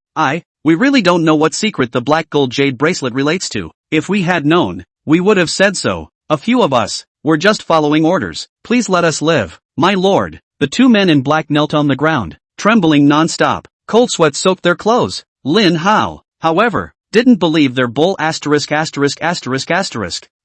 we really don't know what secret the black gold jade bracelet relates to. If we had known, we would have said so. A few of us, we're just following orders. Please let us live, my lord. The 2 men in black knelt on the ground, trembling non-stop. Cold sweat soaked their clothes. Lin Hao, however, didn't believe their bull *******.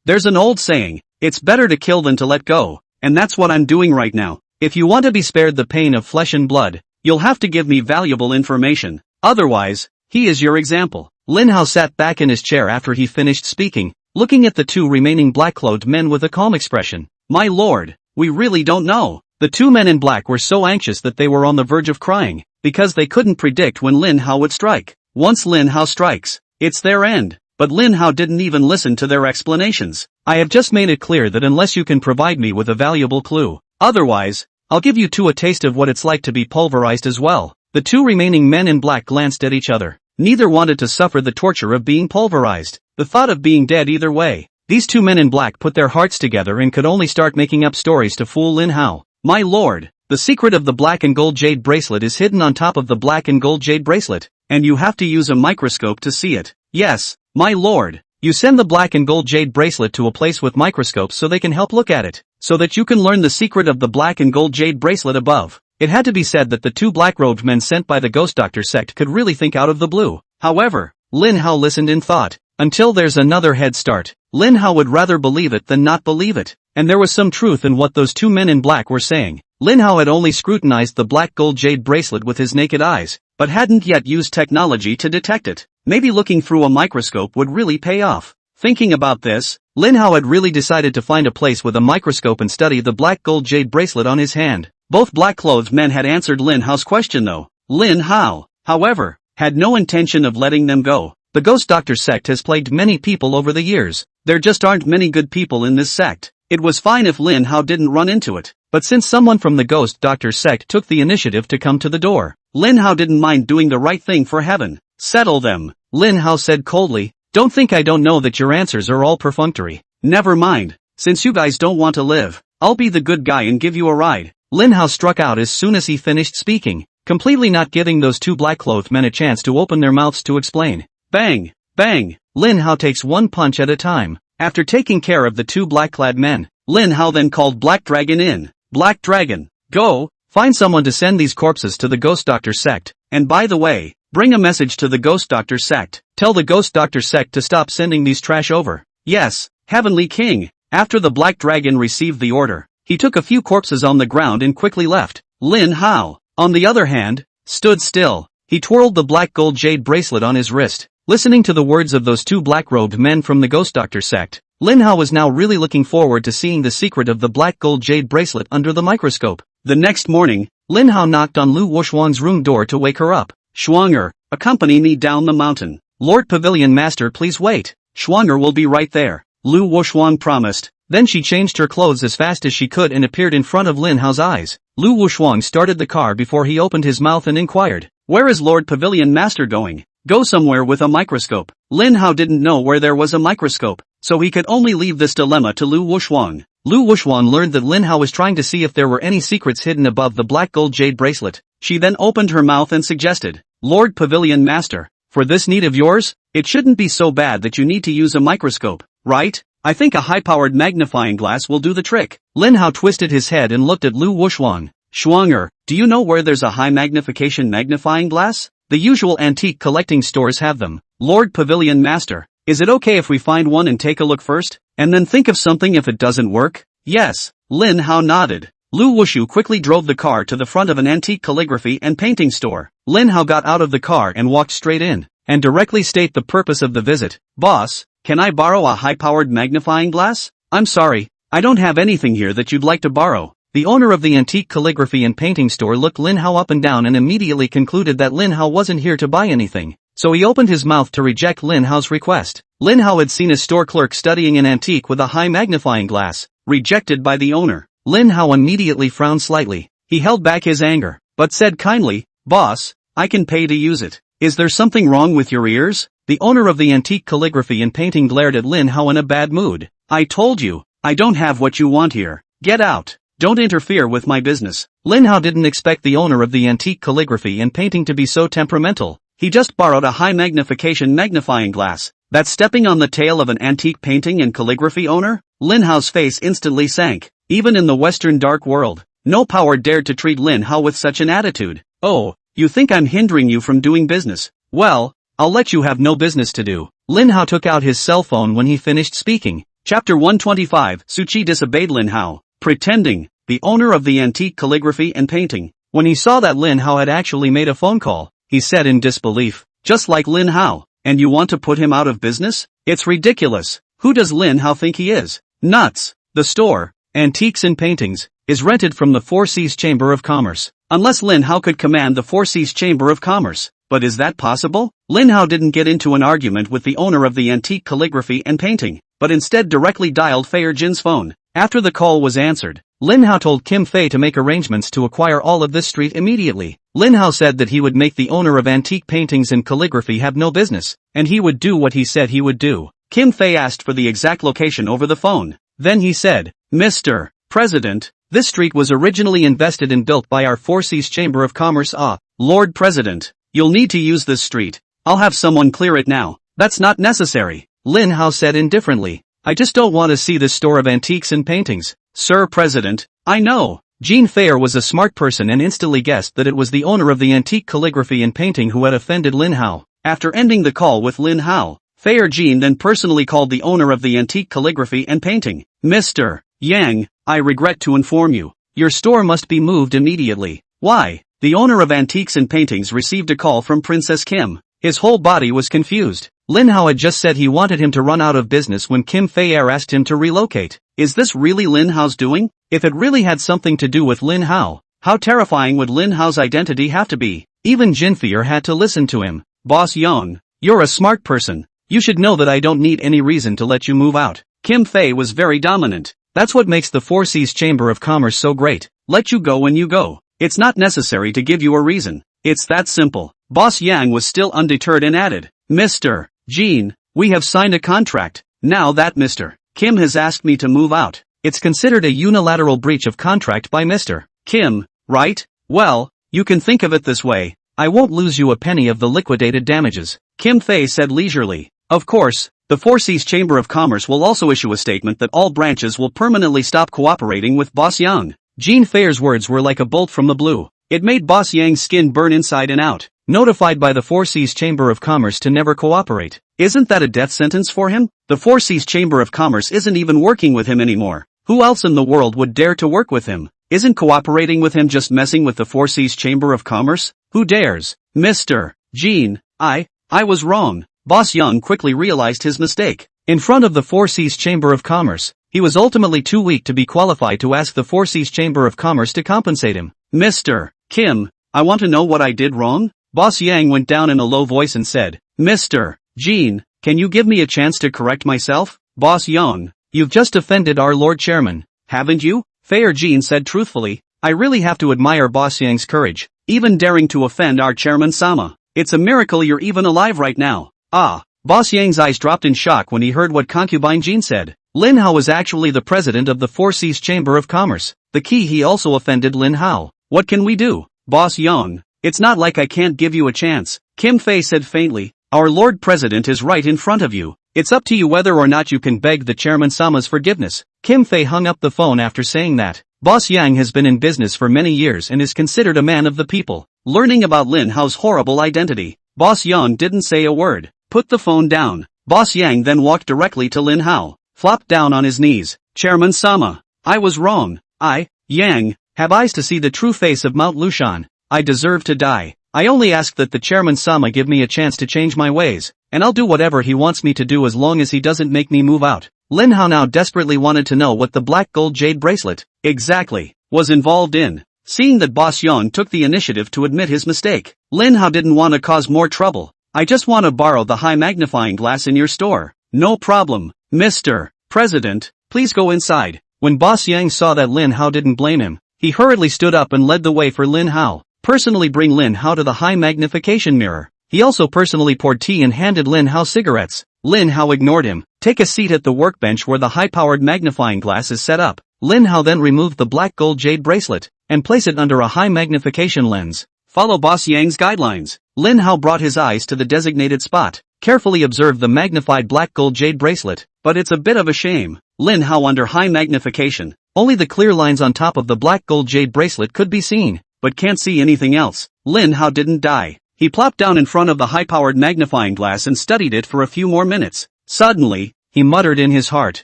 There's an old saying, it's better to kill than to let go, and that's what I'm doing right now. If you want to be spared the pain of flesh and blood, you'll have to give me valuable information. Otherwise, he is your example. Lin Hao sat back in his chair after he finished speaking, looking at the 2 remaining black-clothed men with a calm expression. My lord, we really don't know. The 2 men in black were so anxious that they were on the verge of crying, because they couldn't predict when Lin Hao would strike. Once Lin Hao strikes, it's their end. But Lin Hao didn't even listen to their explanations. I have just made it clear that unless you can provide me with a valuable clue, otherwise, I'll give you 2 a taste of what it's like to be pulverized as well. The 2 remaining men in black glanced at each other. Neither wanted to suffer the torture of being pulverized. The thought of being dead either way. These 2 men in black put their hearts together and could only start making up stories to fool Lin Hao. My lord, the secret of the black and gold jade bracelet is hidden on top of the black and gold jade bracelet, and you have to use a microscope to see it. Yes, my lord, you send the black and gold jade bracelet to a place with microscopes so they can help look at it, so that you can learn the secret of the black and gold jade bracelet above. It had to be said that the 2 black-robed men sent by the Ghost Doctor sect could really think out of the blue. However, Lin Hao listened in thought. Until there's another head start, Lin Hao would rather believe it than not believe it. And there was some truth in what those 2 men in black were saying. Lin Hao had only scrutinized the black gold jade bracelet with his naked eyes, but hadn't yet used technology to detect it. Maybe looking through a microscope would really pay off. Thinking about this, Lin Hao had really decided to find a place with a microscope and study the black gold jade bracelet on his hand. Both black-clothed men had answered Lin Hao's question though. Lin Hao, however, had no intention of letting them go. The Ghost Doctor sect has plagued many people over the years. There just aren't many good people in this sect. It was fine if Lin Hao didn't run into it, but since someone from the Ghost Doctor sect took the initiative to come to the door, Lin Hao didn't mind doing the right thing for heaven. Settle them, Lin Hao said coldly. Don't think I don't know that your answers are all perfunctory. Never mind, since you guys don't want to live, I'll be the good guy and give you a ride. Lin Hao struck out as soon as he finished speaking, completely not giving those 2 black-clothed men a chance to open their mouths to explain. Bang! Bang! Lin Hao takes 1 punch at a time. After taking care of the 2 black-clad men, Lin Hao then called Black Dragon in. Black Dragon, go! Find someone to send these corpses to the Ghost Doctor sect, and by the way, bring a message to the Ghost Doctor sect. Tell the Ghost Doctor sect to stop sending these trash over. Yes, Heavenly King. After the Black Dragon received the order, he took a few corpses on the ground and quickly left. Lin Hao, on the other hand, stood still. He twirled the black gold jade bracelet on his wrist, listening to the words of those two black-robed men from the Ghost Doctor sect. Lin Hao was now really looking forward to seeing the secret of the black gold jade bracelet under the microscope. The next morning, Lin Hao knocked on Lu Wushuang's room door to wake her up. Shuanger, accompany me down the mountain. Lord Pavilion Master, please wait. Shuanger will be right there. Lu Wushuang promised. Then she changed her clothes as fast as she could and appeared in front of Lin Hao's eyes. Lu Wushuang started the car before he opened his mouth and inquired, "Where is Lord Pavilion Master going?" "Go somewhere with a microscope." Lin Hao didn't know where there was a microscope, so he could only leave this dilemma to Lu Wushuang. Lu Wushuang learned that Lin Hao was trying to see if there were any secrets hidden above the black gold jade bracelet. She then opened her mouth and suggested, "Lord Pavilion Master, for this need of yours, it shouldn't be so bad that you need to use a microscope, right? I think a high-powered magnifying glass will do the trick." Lin Hao twisted his head and looked at Lu Wushuang. "Shuanger, do you know where there's a high-magnification magnifying glass? The usual antique collecting stores have them." "Lord Pavilion Master, is it okay if we find one and take a look first, and then think of something if it doesn't work?" "Yes." Lin Hao nodded. Lu Wushu quickly drove the car to the front of an antique calligraphy and painting store. Lin Hao got out of the car and walked straight in, and directly stated the purpose of the visit. "Boss, can I borrow a high-powered magnifying glass?" "I'm sorry, I don't have anything here that you'd like to borrow." The owner of the antique calligraphy and painting store looked Lin Hao up and down and immediately concluded that Lin Hao wasn't here to buy anything, so he opened his mouth to reject Lin Hao's request. Lin Hao had seen a store clerk studying an antique with a high magnifying glass, rejected by the owner. Lin Hao immediately frowned slightly. He held back his anger, but said kindly, "Boss, I can pay to use it. Is there something wrong with your ears?" The owner of the antique calligraphy and painting glared at Lin Hao in a bad mood. "I told you, I don't have what you want here. Get out. Don't interfere with my business." Lin Hao didn't expect the owner of the antique calligraphy and painting to be so temperamental. He just borrowed a high magnification magnifying glass. That's stepping on the tail of an antique painting and calligraphy owner? Lin Hao's face instantly sank. Even in the Western dark world, no power dared to treat Lin Hao with such an attitude. "Oh, you think I'm hindering you from doing business? Well, I'll let you have no business to do." Lin Hao took out his cell phone when he finished speaking. Chapter 125, Suchi disobeyed Lin Hao. Pretending, the owner of the antique calligraphy and painting. When he saw that Lin Hao had actually made a phone call, he said in disbelief, "Just like Lin Hao, and you want to put him out of business? It's ridiculous. Who does Lin Hao think he is? Nuts." The store, Antiques and Paintings, is rented from the Four Seas Chamber of Commerce. Unless Lin Hao could command the Four Seas Chamber of Commerce. But is that possible? Lin Hao didn't get into an argument with the owner of the antique calligraphy and painting, but instead directly dialed Fei Jin's phone. After the call was answered, Lin Hao told Kim Fei to make arrangements to acquire all of this street immediately. Lin Hao said that he would make the owner of antique paintings and calligraphy have no business, and he would do what he said he would do. Kim Fei asked for the exact location over the phone. Then he said, "Mr. President, this street was originally invested and built by our Four Seas Chamber of Commerce. Lord President, you'll need to use this street. I'll have someone clear it now." "That's not necessary," Lin Hao said indifferently. "I just don't want to see this store of antiques and paintings." "Sir President, I know." Jean Fair was a smart person and instantly guessed that it was the owner of the antique calligraphy and painting who had offended Lin Hao. After ending the call with Lin Hao, Fair Jean then personally called the owner of the antique calligraphy and painting. "Mr. Yang, I regret to inform you, your store must be moved immediately." "Why?" The owner of antiques and paintings received a call from Princess Kim. His whole body was confused. Lin Hao had just said he wanted him to run out of business when Kim Fei-er asked him to relocate. Is this really Lin Hao's doing? If it really had something to do with Lin Hao, how terrifying would Lin Hao's identity have to be? Even Jin Fei-er had to listen to him. "Boss Yang, you're a smart person. You should know that I don't need any reason to let you move out." Kim Fei was very dominant. "That's what makes the Four Seas Chamber of Commerce so great. Let you go when you go. It's not necessary to give you a reason. It's that simple." Boss Yang was still undeterred and added, "Mr. Jean, we have signed a contract. Now that Mr. Kim has asked me to move out, it's considered a unilateral breach of contract by Mr. Kim, right? Well, you can think of it this way. I won't lose you a penny of the liquidated damages." Kim Fei said leisurely. "Of course, the Four Seas Chamber of Commerce will also issue a statement that all branches will permanently stop cooperating with Boss Yang. Jean Fei's words were like a bolt from the blue. It made Boss Yang's skin burn inside and out. Notified by the Four Seas Chamber of Commerce to never cooperate. Isn't that a death sentence for him? The Four Seas Chamber of Commerce isn't even working with him anymore. Who else in the world would dare to work with him? Isn't cooperating with him just messing with the Four Seas Chamber of Commerce? Who dares? Mr. Jean, I was wrong. Boss Young quickly realized his mistake. In front of the Four Seas Chamber of Commerce, he was ultimately too weak to be qualified to ask the Four Seas Chamber of Commerce to compensate him. Mr. Kim, I want to know what I did wrong? Boss Yang went down in a low voice and said, Mr. Jean, can you give me a chance to correct myself? Boss Yang, you've just offended our Lord Chairman, haven't you? Fair Jean said truthfully, I really have to admire Boss Yang's courage, even daring to offend our Chairman Sama. It's a miracle you're even alive right now. Ah, Boss Yang's eyes dropped in shock when he heard what concubine Jean said. Lin Hao was actually the president of the Four Seas Chamber of Commerce. The key he also offended Lin Hao. What can we do? Boss Yang, it's not like I can't give you a chance. Kim Fei said faintly, our Lord President is right in front of you. It's up to you whether or not you can beg the Chairman Sama's forgiveness. Kim Fei hung up the phone after saying that. Boss Yang has been in business for many years and is considered a man of the people. Learning about Lin Hao's horrible identity, Boss Yang didn't say a word. Put the phone down. Boss Yang then walked directly to Lin Hao, flopped down on his knees. Chairman Sama, I was wrong. I, Yang, have eyes to see the true face of Mount Lushan. I deserve to die. I only ask that the Chairman Sama give me a chance to change my ways, and I'll do whatever he wants me to do as long as he doesn't make me move out. Lin Hao now desperately wanted to know what the black gold jade bracelet, exactly, was involved in. Seeing that Boss Yang took the initiative to admit his mistake, Lin Hao didn't want to cause more trouble. I just want to borrow the high magnifying glass in your store. No problem, Mr. President, please go inside. When Boss Yang saw that Lin Hao didn't blame him, he hurriedly stood up and led the way for Lin Hao. Personally bring Lin Hao to the high magnification mirror. He also personally poured tea and handed Lin Hao cigarettes. Lin Hao ignored him. Take a seat at the workbench where the high-powered magnifying glass is set up. Lin Hao then removed the black gold jade bracelet and placed it under a high magnification lens. Follow Boss Yang's guidelines. Lin Hao brought his eyes to the designated spot, carefully observed the magnified black gold jade bracelet, but it's a bit of a shame. Lin Hao under high magnification. Only the clear lines on top of the black gold jade bracelet could be seen, but can't see anything else. Lin Hao didn't die. He plopped down in front of the high-powered magnifying glass and studied it for a few more minutes. Suddenly, he muttered in his heart,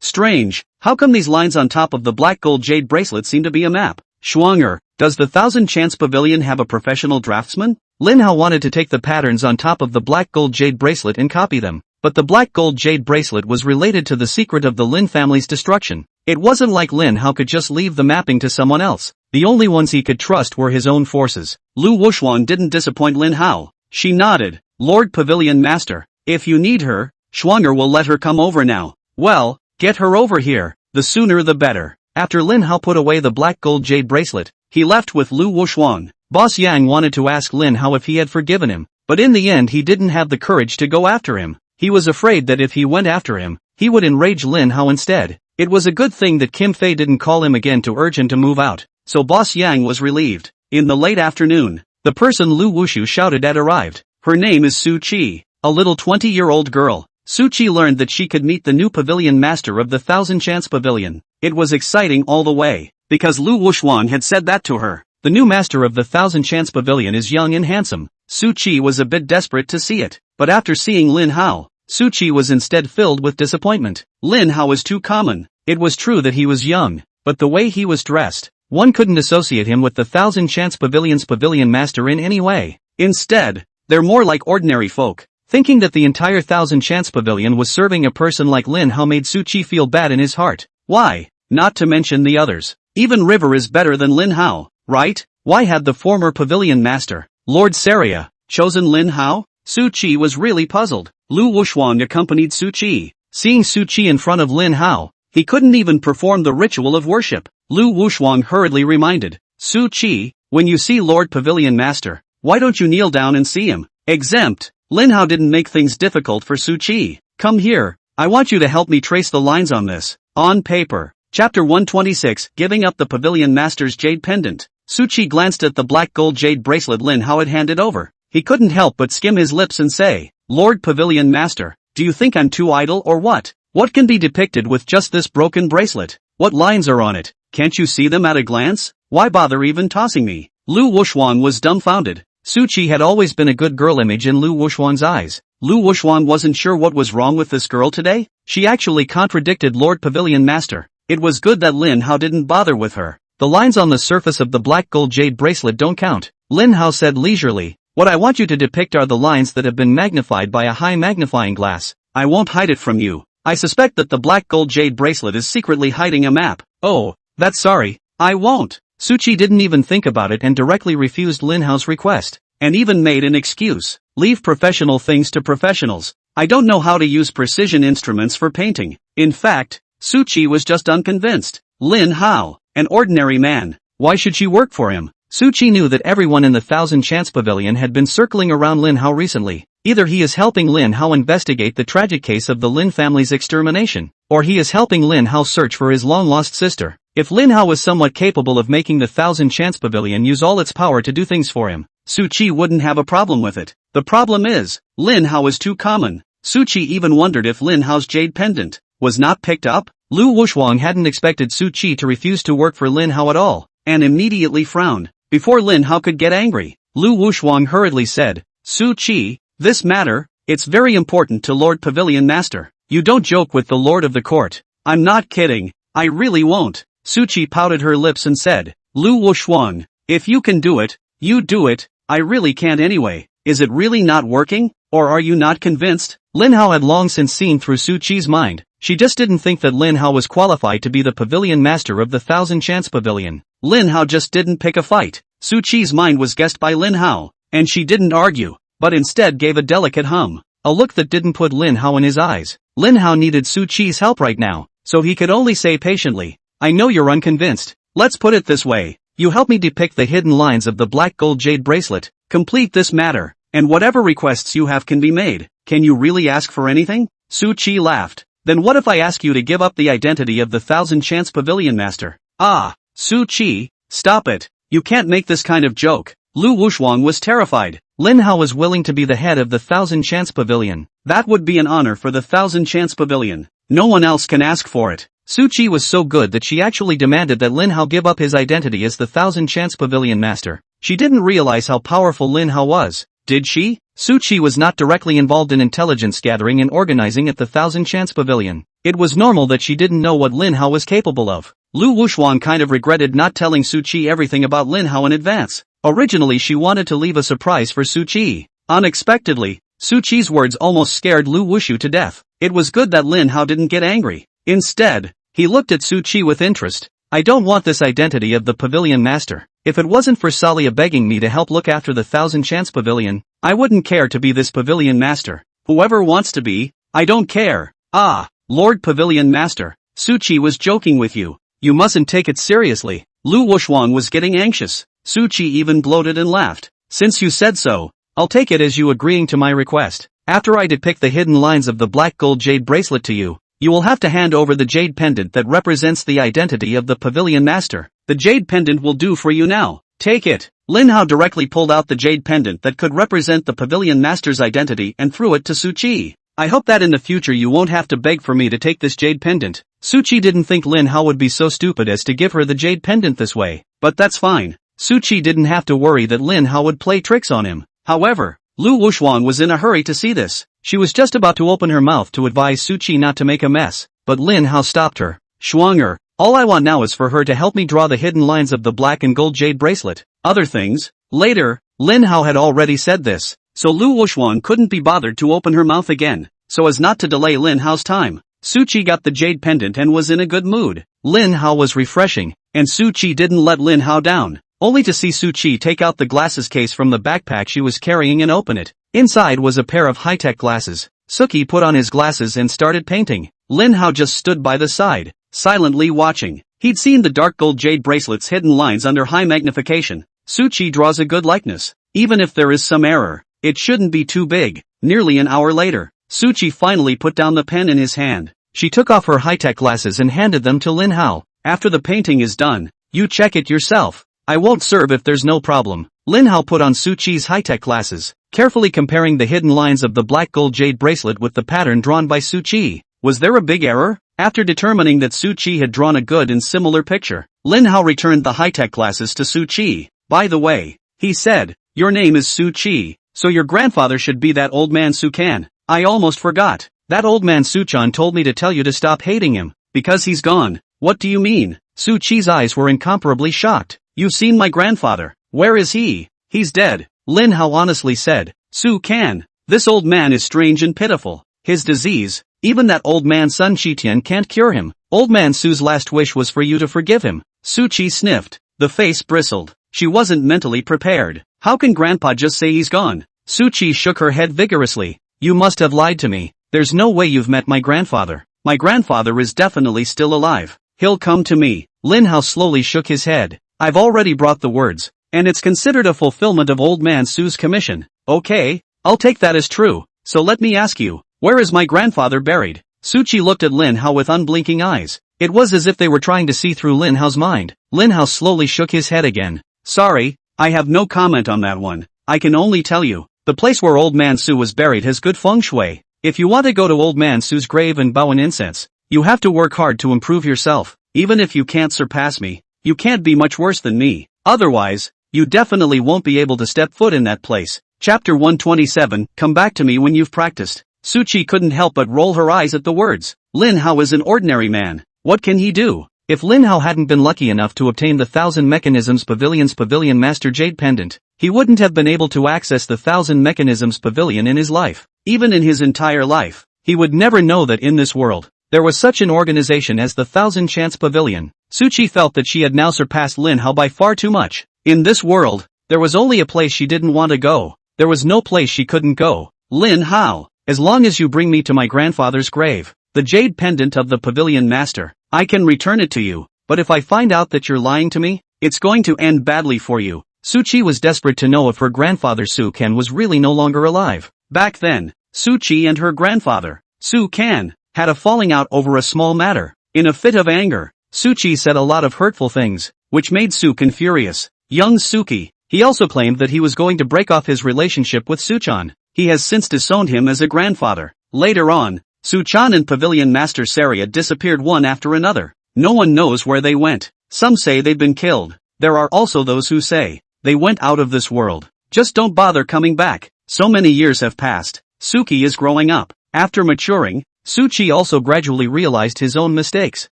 strange, how come these lines on top of the black gold jade bracelet seem to be a map? Schwanger, does the Thousand Chance Pavilion have a professional draftsman? Lin Hao wanted to take the patterns on top of the black gold jade bracelet and copy them, but the black gold jade bracelet was related to the secret of the Lin family's destruction. It wasn't like Lin Hao could just leave the mapping to someone else. The only ones he could trust were his own forces. Lu Wushuan didn't disappoint Lin Hao. She nodded. Lord Pavilion Master, if you need her, Schwanger will let her come over now. Well, get her over here. The sooner the better. After Lin Hao put away the black gold jade bracelet, he left with Lu Wushuan. Boss Yang wanted to ask Lin Hao if he had forgiven him, but in the end he didn't have the courage to go after him. He was afraid that if he went after him, he would enrage Lin Hao instead. It was a good thing that Kim Fei didn't call him again to urge him to move out, so Boss Yang was relieved. In the late afternoon, the person Lu Wushu shouted at arrived. Her name is Su Qi, a little 20-year-old girl. Su Qi learned that she could meet the new pavilion master of the Thousand Chance Pavilion. It was exciting all the way, because Lu Wushuan had said that to her. The new master of the Thousand Chance Pavilion is young and handsome. Su Qi was a bit desperate to see it, but after seeing Lin Hao, Su Qi was instead filled with disappointment. Lin Hao was too common. It was true that he was young, but the way he was dressed, one couldn't associate him with the Thousand Chance Pavilion's pavilion master in any way. Instead, they're more like ordinary folk. Thinking that the entire Thousand Chance Pavilion was serving a person like Lin Hao made Su Qi feel bad in his heart. Why? Not to mention the others. Even River is better than Lin Hao, right? Why had the former pavilion master, Lord Saria, chosen Lin Hao? Su Qi was really puzzled. Lu Wushuan accompanied Su Qi. Seeing Su Qi in front of Lin Hao, he couldn't even perform the ritual of worship. Lu Wushuan hurriedly reminded, Su Qi, when you see Lord Pavilion Master, why don't you kneel down and see him? Exempt. Lin Hao didn't make things difficult for Su Qi. Come here, I want you to help me trace the lines on this. On paper. Chapter 126, Giving Up the Pavilion Master's Jade Pendant. Su Qi glanced at the black gold jade bracelet Lin Hao had handed over. He couldn't help but skim his lips and say, Lord Pavilion Master, do you think I'm too idle or what? What can be depicted with just this broken bracelet? What lines are on it? Can't you see them at a glance? Why bother even tossing me? Lu Wuxuan was dumbfounded. Su Qi had always been a good girl image in Lu Wuxuan's eyes. Lu Wuxuan wasn't sure what was wrong with this girl today. She actually contradicted Lord Pavilion Master. It was good that Lin Hao didn't bother with her. The lines on the surface of the black gold jade bracelet don't count, Lin Hao said leisurely. What I want you to depict are the lines that have been magnified by a high magnifying glass. I won't hide it from you. I suspect that the black gold jade bracelet is secretly hiding a map. Oh, that's sorry. I won't. Su Qi didn't even think about it and directly refused Lin Hao's request, and even made an excuse. Leave professional things to professionals. I don't know how to use precision instruments for painting. In fact, Su Qi was just unconvinced. Lin Hao, an ordinary man. Why should she work for him? Su Qi knew that everyone in the Thousand Chance Pavilion had been circling around Lin Hao recently. Either he is helping Lin Hao investigate the tragic case of the Lin family's extermination, or he is helping Lin Hao search for his long-lost sister. If Lin Hao was somewhat capable of making the Thousand Chance Pavilion use all its power to do things for him, Su Qi wouldn't have a problem with it. The problem is, Lin Hao is too common. Su Qi even wondered if Lin Hao's jade pendant was not picked up. Lu Wuxuang hadn't expected Su Qi to refuse to work for Lin Hao at all, and immediately frowned. Before Lin Hao could get angry, Lu Wuxuang hurriedly said, Su Qi, this matter, it's very important to Lord Pavilion Master. You don't joke with the Lord of the Court. I'm not kidding, I really won't. Su Qi pouted her lips and said, Lu Wuxuang, if you can do it, you do it. I really can't anyway. Is it really not working, or are you not convinced? Lin Hao had long since seen through Su Qi's mind. She just didn't think that Lin Hao was qualified to be the pavilion master of the Thousand Chance Pavilion. Lin Hao just didn't pick a fight. Su Qi's mind was guessed by Lin Hao, and she didn't argue, but instead gave a delicate hum, a look that didn't put Lin Hao in his eyes. Lin Hao needed Su Qi's help right now, so he could only say patiently, I know you're unconvinced. Let's put it this way. You help me depict the hidden lines of the black gold jade bracelet, complete this matter, and whatever requests you have can be made. Can you really ask for anything? Su Qi laughed. Then what if I ask you to give up the identity of the Thousand Chance Pavilion Master? Ah, Su Qi, stop it. You can't make this kind of joke. Lu Wuxuang was terrified. Lin Hao was willing to be the head of the Thousand Chance Pavilion. That would be an honor for the Thousand Chance Pavilion. No one else can ask for it. Su Qi was so good that she actually demanded that Lin Hao give up his identity as the Thousand Chance Pavilion Master. She didn't realize how powerful Lin Hao was, did she? Su Qi was not directly involved in intelligence gathering and organizing at the Thousand Chance Pavilion. It was normal that she didn't know what Lin Hao was capable of. Lu Wuxuang kind of regretted not telling Su Qi everything about Lin Hao in advance. Originally she wanted to leave a surprise for Su Qi. Unexpectedly, Su Qi's words almost scared Lu Wushu to death. It was good that Lin Hao didn't get angry. Instead, he looked at Su Qi with interest. I don't want this identity of the Pavilion Master. If it wasn't for Salia begging me to help look after the Thousand Chance Pavilion, I wouldn't care to be this Pavilion Master. Whoever wants to be, I don't care. Ah, Lord Pavilion Master, Su Qi was joking with you. You mustn't take it seriously. Lu Wuxuang was getting anxious. Su Qi even gloated and laughed. Since you said so, I'll take it as you agreeing to my request. After I depict the hidden lines of the black gold jade bracelet to you, you will have to hand over the jade pendant that represents the identity of the Pavilion Master. The jade pendant will do for you now. Take it. Lin Hao directly pulled out the jade pendant that could represent the Pavilion Master's identity and threw it to Su Qi. I hope that in the future you won't have to beg for me to take this jade pendant. Su Qi didn't think Lin Hao would be so stupid as to give her the jade pendant this way, but that's fine. Su Qi didn't have to worry that Lin Hao would play tricks on him. However, Lu Wuxuang was in a hurry to see this. She was just about to open her mouth to advise Su Qi not to make a mess, but Lin Hao stopped her. Shuanger, all I want now is for her to help me draw the hidden lines of the black and gold jade bracelet. Other things, later. Lin Hao had already said this, so Lu Wuxuang couldn't be bothered to open her mouth again, so as not to delay Lin Hao's time. Su Qi got the jade pendant and was in a good mood. Lin Hao was refreshing, and Su Qi didn't let Lin Hao down, only to see Su Qi take out the glasses case from the backpack she was carrying and open it. Inside was a pair of high-tech glasses. Suki put on his glasses and started painting. Lin Hao just stood by the side, silently watching. He'd seen the dark gold jade bracelet's hidden lines under high magnification. Su Qi draws a good likeness. Even if there is some error, it shouldn't be too big. Nearly an hour later, Su Qi finally put down the pen in his hand. She took off her high-tech glasses and handed them to Lin Hao. After the painting is done, you check it yourself. I won't serve if there's no problem. Lin Hao put on Su Qi's high-tech glasses, carefully comparing the hidden lines of the black gold jade bracelet with the pattern drawn by Su Qi. Was there a big error? After determining that Su Qi had drawn a good and similar picture, Lin Hao returned the high-tech glasses to Su Qi. By the way, he said, your name is Su Qi, so your grandfather should be that old man Su Kan. I almost forgot. That old man Su Chan told me to tell you to stop hating him, because he's gone. What do you mean? Su Qi's eyes were incomparably shocked. You've seen my grandfather. Where is he? He's dead. Lin Hao honestly said. Su Kan. This old man is strange and pitiful. His disease, even that old man Sun Qitian can't cure him. Old man Su's last wish was for you to forgive him. Su Qi sniffed. The face bristled. She wasn't mentally prepared. How can grandpa just say he's gone? Su Qi shook her head vigorously. You must have lied to me. There's no way you've met my grandfather. My grandfather is definitely still alive. He'll come to me. Lin Hao slowly shook his head. I've already brought the words, and it's considered a fulfillment of old man Su's commission. Okay, I'll take that as true. So let me ask you, where is my grandfather buried? Su Qi looked at Lin Hao with unblinking eyes. It was as if they were trying to see through Lin Hao's mind. Lin Hao slowly shook his head again. Sorry, I have no comment on that one. I can only tell you, the place where old man Su was buried has good feng shui. If you want to go to old man Su's grave and bow an incense, you have to work hard to improve yourself. Even if you can't surpass me, you can't be much worse than me. Otherwise, you definitely won't be able to step foot in that place. Chapter 127, Come back to me when you've practiced. Su Qi couldn't help but roll her eyes at the words. Lin Hao is an ordinary man. What can he do? If Lin Hao hadn't been lucky enough to obtain the Thousand Mechanisms Pavilion's Pavilion Master Jade Pendant, he wouldn't have been able to access the Thousand Mechanisms Pavilion in his life. Even in his entire life, he would never know that in this world, there was such an organization as the Thousand Chance Pavilion. Su Qi felt that she had now surpassed Lin Hao by far too much. In this world, there was only a place she didn't want to go. There was no place she couldn't go. Lin Hao, as long as you bring me to my grandfather's grave, the jade pendant of the Pavilion Master, I can return it to you, but if I find out that you're lying to me, it's going to end badly for you. Su Qi was desperate to know if her grandfather Su Kan was really no longer alive. Back then, Su Qi and her grandfather, Su Kan, had a falling out over a small matter. In a fit of anger, Su Qi said a lot of hurtful things, which made Su Kan furious. Young Suki, he also claimed that he was going to break off his relationship with Su Chan. He has since disowned him as a grandfather. Later on, Su Chan and Pavilion Master Saria disappeared one after another. No one knows where they went. Some say they've been killed. There are also those who say they went out of this world. Just don't bother coming back. So many years have passed. Suki is growing up. After maturing, Su Qi also gradually realized his own mistakes,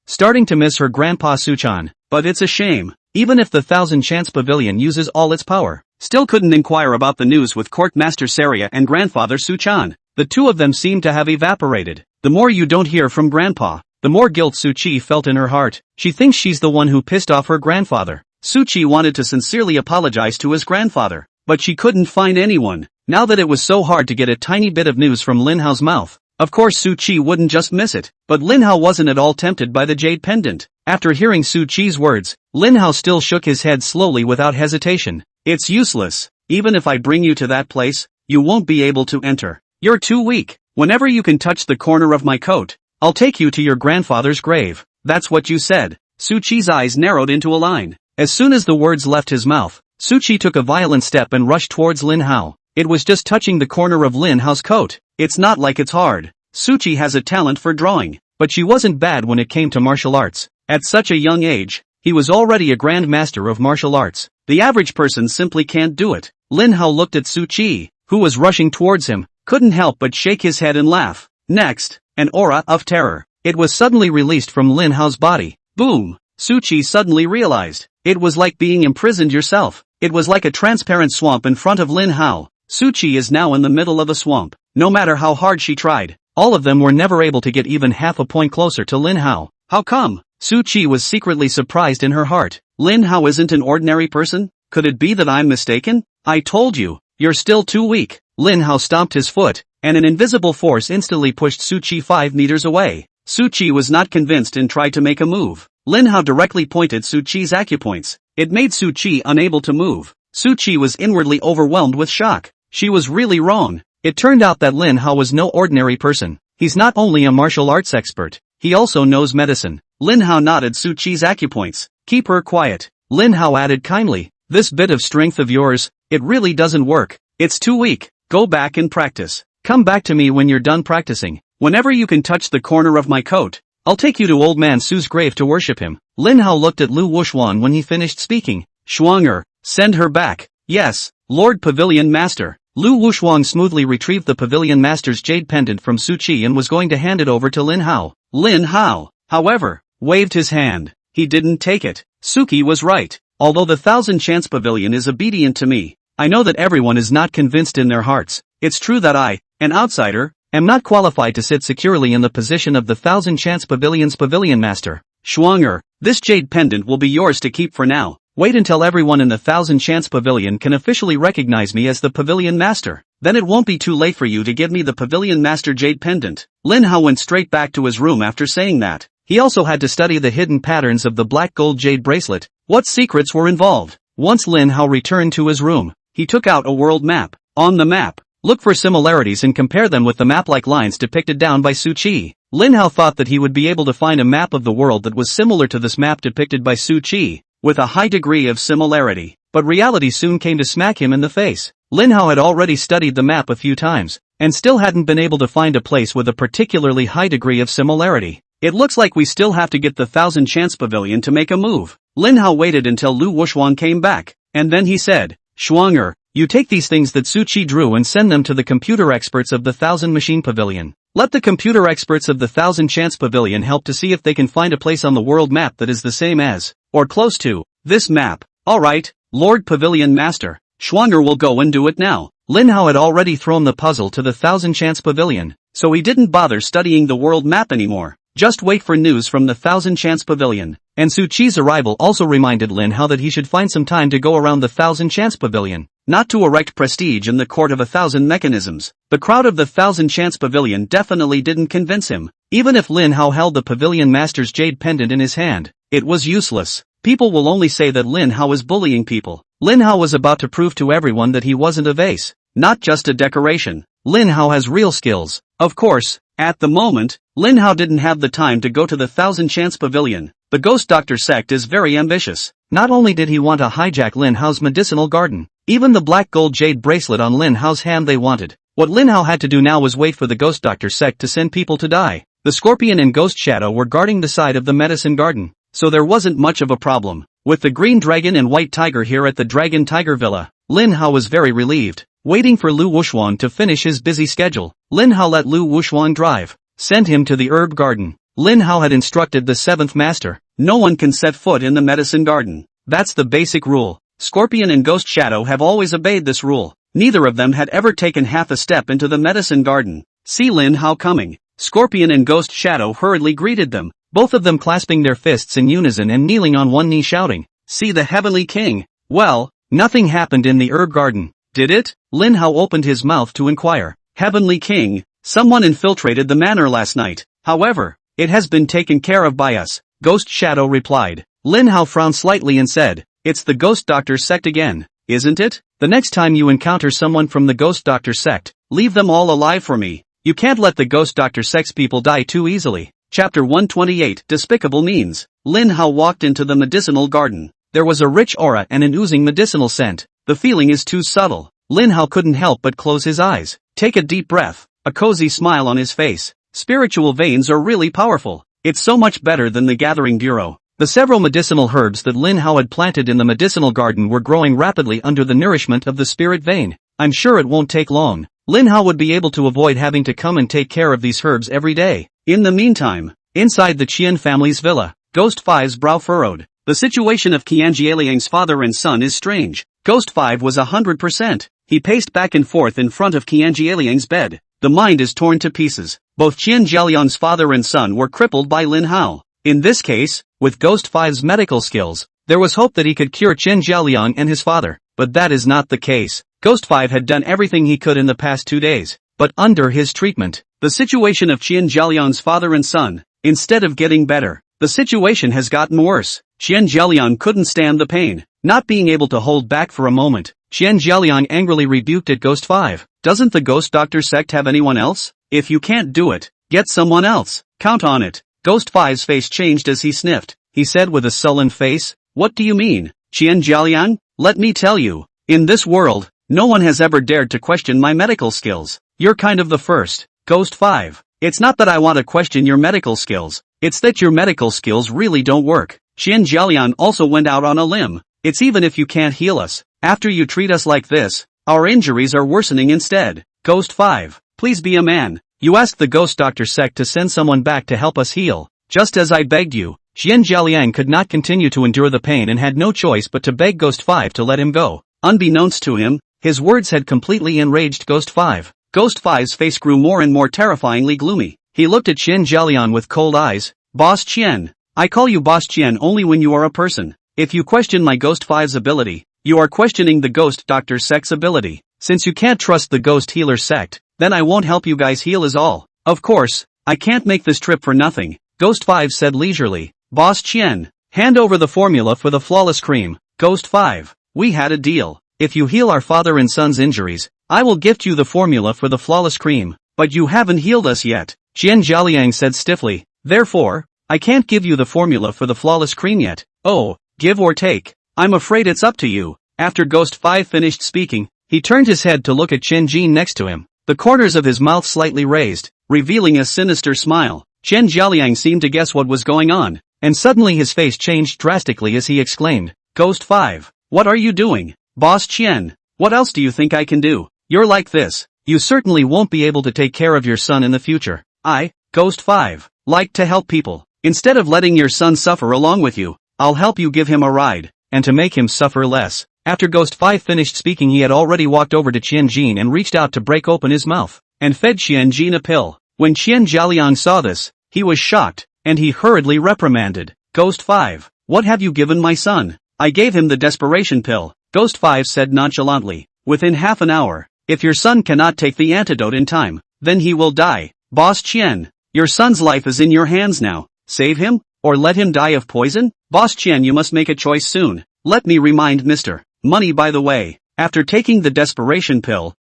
starting to miss her grandpa Su Chan. But it's a shame. Even if the Thousand Chance Pavilion uses all its power, still couldn't inquire about the news with Court Master Saria and grandfather Su Chan. The two of them seem to have evaporated. The more you don't hear from grandpa, the more guilt Su Qi felt in her heart. She thinks she's the one who pissed off her grandfather. Su Qi wanted to sincerely apologize to his grandfather, but she couldn't find anyone. Now that it was so hard to get a tiny bit of news from Lin Hao's mouth, of course Su Qi wouldn't just miss it. But Lin Hao wasn't at all tempted by the jade pendant. After hearing Su Qi's words, Lin Hao still shook his head slowly without hesitation. It's useless. Even if I bring you to that place, you won't be able to enter. You're too weak. Whenever you can touch the corner of my coat, I'll take you to your grandfather's grave. That's what you said. Su Qi's eyes narrowed into a line. As soon as the words left his mouth, Su Qi took a violent step and rushed towards Lin Hao. It was just touching the corner of Lin Hao's coat. It's not like it's hard. Su Qi has a talent for drawing, but she wasn't bad when it came to martial arts. At such a young age, he was already a grand master of martial arts. The average person simply can't do it. Lin Hao looked at Su Qi, who was rushing towards him, couldn't help but shake his head and laugh. Next, an aura of terror. It was suddenly released from Lin Hao's body. Boom! Su Qi suddenly realized. It was like being imprisoned yourself. It was like a transparent swamp in front of Lin Hao. Su Qi is now in the middle of the swamp. No matter how hard she tried, all of them were never able to get even half a point closer to Lin Hao. How come? Su Qi was secretly surprised in her heart. Lin Hao isn't an ordinary person? Could it be that I'm mistaken? I told you, you're still too weak. Lin Hao stomped his foot, and an invisible force instantly pushed Su Qi 5 meters away. Su Qi was not convinced and tried to make a move. Lin Hao directly pointed Su Qi's acupoints. It made Su Qi unable to move. Su Qi was inwardly overwhelmed with shock. She was really wrong. It turned out that Lin Hao was no ordinary person. He's not only a martial arts expert, he also knows medicine. Lin Hao nodded Su Qi's acupoints. Keep her quiet. Lin Hao added kindly. This bit of strength of yours, it really doesn't work. It's too weak. Go back and practice. Come back to me when you're done practicing. Whenever you can touch the corner of my coat, I'll take you to old man Su's grave to worship him. Lin Hao looked at Lu Wuxuan when he finished speaking. Shuang'er, send her back. Yes, Lord Pavilion Master. Lu Wuxuan smoothly retrieved the Pavilion Master's jade pendant from Su Qi and was going to hand it over to Lin Hao. Lin Hao, however, waved his hand. He didn't take it. Suki was right. Although the Thousand Chance Pavilion is obedient to me, I know that everyone is not convinced in their hearts. It's true that I, an outsider, am not qualified to sit securely in the position of the Thousand Chance Pavilion's Pavilion Master. Shuang'er, this jade pendant will be yours to keep for now. Wait until everyone in the Thousand Chance Pavilion can officially recognize me as the Pavilion Master. Then it won't be too late for you to give me the Pavilion Master jade pendant. Lin Hao went straight back to his room after saying that. He also had to study the hidden patterns of the black gold jade bracelet. What secrets were involved? Once Lin Hao returned to his room, he took out a world map. On the map, look for similarities and compare them with the map-like lines depicted down by Su Qi. Lin Hao thought that he would be able to find a map of the world that was similar to this map depicted by Su Qi, with a high degree of similarity. But reality soon came to smack him in the face. Lin Hao had already studied the map a few times, and still hadn't been able to find a place with a particularly high degree of similarity. It looks like we still have to get the Thousand Chance Pavilion to make a move. Lin Hao waited until Lu Wuxuan came back, and then he said, Shuang'er, you take these things that Su Qi drew and send them to the computer experts of the Thousand Machine Pavilion. Let the computer experts of the Thousand Chance Pavilion help to see if they can find a place on the world map that is the same as, or close to, this map. Alright, Lord Pavilion Master. Shuang'er will go and do it now. Lin Hao had already thrown the puzzle to the Thousand Chance Pavilion, so he didn't bother studying the world map anymore. Just wait for news from the Thousand Chance Pavilion. And Su Qi's arrival also reminded Lin Hao that he should find some time to go around the Thousand Chance Pavilion, not to erect prestige in the court of a thousand mechanisms. The crowd of the Thousand Chance Pavilion definitely didn't convince him. Even if Lin Hao held the Pavilion Master's jade pendant in his hand, it was useless. People will only say that Lin Hao is bullying people. Lin Hao was about to prove to everyone that he wasn't a vase, not just a decoration. Lin Hao has real skills. Of course, at the moment, Lin Hao didn't have the time to go to the Thousand Chance Pavilion. The Ghost Doctor sect is very ambitious. Not only did he want to hijack Lin Hao's medicinal garden, even the black gold jade bracelet on Lin Hao's hand they wanted. What Lin Hao had to do now was wait for the Ghost Doctor sect to send people to die. The Scorpion and Ghost Shadow were guarding the side of the medicine garden, so there wasn't much of a problem. With the Green Dragon and White Tiger here at the Dragon Tiger Villa, Lin Hao was very relieved. Waiting for Lu Wuxuan to finish his busy schedule, Lin Hao let Lu Wuxuan drive. Send him to the herb garden. Lin Hao had instructed the seventh master, no one can set foot in the medicine garden. That's the basic rule. Scorpion and Ghost Shadow have always obeyed this rule. Neither of them had ever taken half a step into the medicine garden. See Lin Hao coming. Scorpion and Ghost Shadow hurriedly greeted them, both of them clasping their fists in unison and kneeling on one knee shouting, "See the Heavenly King." Well, nothing happened in the herb garden, did it? Lin Hao opened his mouth to inquire. Heavenly King, someone infiltrated the manor last night. However, it has been taken care of by us, Ghost Shadow replied. Lin Hao frowned slightly and said, it's the Ghost Doctor sect again, isn't it? The next time you encounter someone from the Ghost Doctor sect, leave them all alive for me. You can't let the Ghost Doctor sect's people die too easily. Chapter 128 Despicable Means. Lin Hao walked into the medicinal garden. There was a rich aura and an oozing medicinal scent. The feeling is too subtle. Lin Hao couldn't help but close his eyes, take a deep breath, a cozy smile on his face. Spiritual veins are really powerful. It's so much better than the Gathering Bureau. The several medicinal herbs that Lin Hao had planted in the medicinal garden were growing rapidly under the nourishment of the spirit vein. I'm sure it won't take long. Lin Hao would be able to avoid having to come and take care of these herbs every day. In the meantime, inside the Qian family's villa, Ghost Five's brow furrowed. The situation of Qianjialiang's father and son is strange. Ghost Five was 100%. He paced back and forth in front of Qianjialiang's bed. The mind is torn to pieces. Both Qianjialiang's father and son were crippled by Lin Hao. In this case, with Ghost Five's medical skills, there was hope that he could cure Qianjialiang and his father. But that is not the case. Ghost Five had done everything he could in the past 2 days. But under his treatment, the situation of Qianjialiang's father and son, instead of getting better, the situation has gotten worse. Qianjialiang couldn't stand the pain. Not being able to hold back for a moment, Qianjialiang angrily rebuked at Ghost Five. Doesn't the Ghost Doctor sect have anyone else? If you can't do it, get someone else. Count on it. Ghost Five's face changed as he sniffed. He said with a sullen face, what do you mean, Qianjialiang? Let me tell you, in this world, no one has ever dared to question my medical skills. You're kind of the first. Ghost Five. It's not that I want to question your medical skills, it's that your medical skills really don't work. Jiangyang also went out on a limb. It's even if you can't heal us, after you treat us like this, our injuries are worsening instead. Ghost 5. Please be a man. You asked the ghost doctor sect to send someone back to help us heal, just as I begged you. Jiangyang could not continue to endure the pain and had no choice but to beg Ghost 5 to let him go. Unbeknownst to him, his words had completely enraged Ghost 5. Ghost 5's face grew more and more terrifyingly gloomy. He looked at Jiangyang with cold eyes. Boss Qian. I call you Boss Qian only when you are a person. If you question my Ghost 5's ability, you are questioning the Ghost Doctor sect's ability. Since you can't trust the Ghost Healer sect, then I won't help you guys heal is all. Of course, I can't make this trip for nothing, Ghost 5 said leisurely. Boss Qian, hand over the formula for the flawless cream. Ghost 5, we had a deal. If you heal our father and son's injuries, I will gift you the formula for the flawless cream. But you haven't healed us yet, Jiangyang said stiffly. Therefore, I can't give you the formula for the flawless cream yet. Oh, give or take. I'm afraid it's up to you. After Ghost 5 finished speaking, he turned his head to look at Chen Jin next to him, the corners of his mouth slightly raised, revealing a sinister smile. Chen Jiaoliang seemed to guess what was going on, and suddenly his face changed drastically as he exclaimed, Ghost 5, what are you doing? Boss Qian, what else do you think I can do? You're like this, you certainly won't be able to take care of your son in the future. I, Ghost 5, like to help people. Instead of letting your son suffer along with you, I'll help you give him a ride, and to make him suffer less. After Ghost 5 finished speaking, he had already walked over to Qian Jin and reached out to break open his mouth, and fed Qian Jin a pill. When Qian Jiaoliang saw this, he was shocked, and he hurriedly reprimanded. Ghost 5, what have you given my son? I gave him the desperation pill, Ghost 5 said nonchalantly. Within half an hour, if your son cannot take the antidote in time, then he will die. Boss Qian, your son's life is in your hands now. Save him, or let him die of poison? Boss Qian, you must make a choice soon. Let me remind Mr. Money by the way, after taking the desperation pill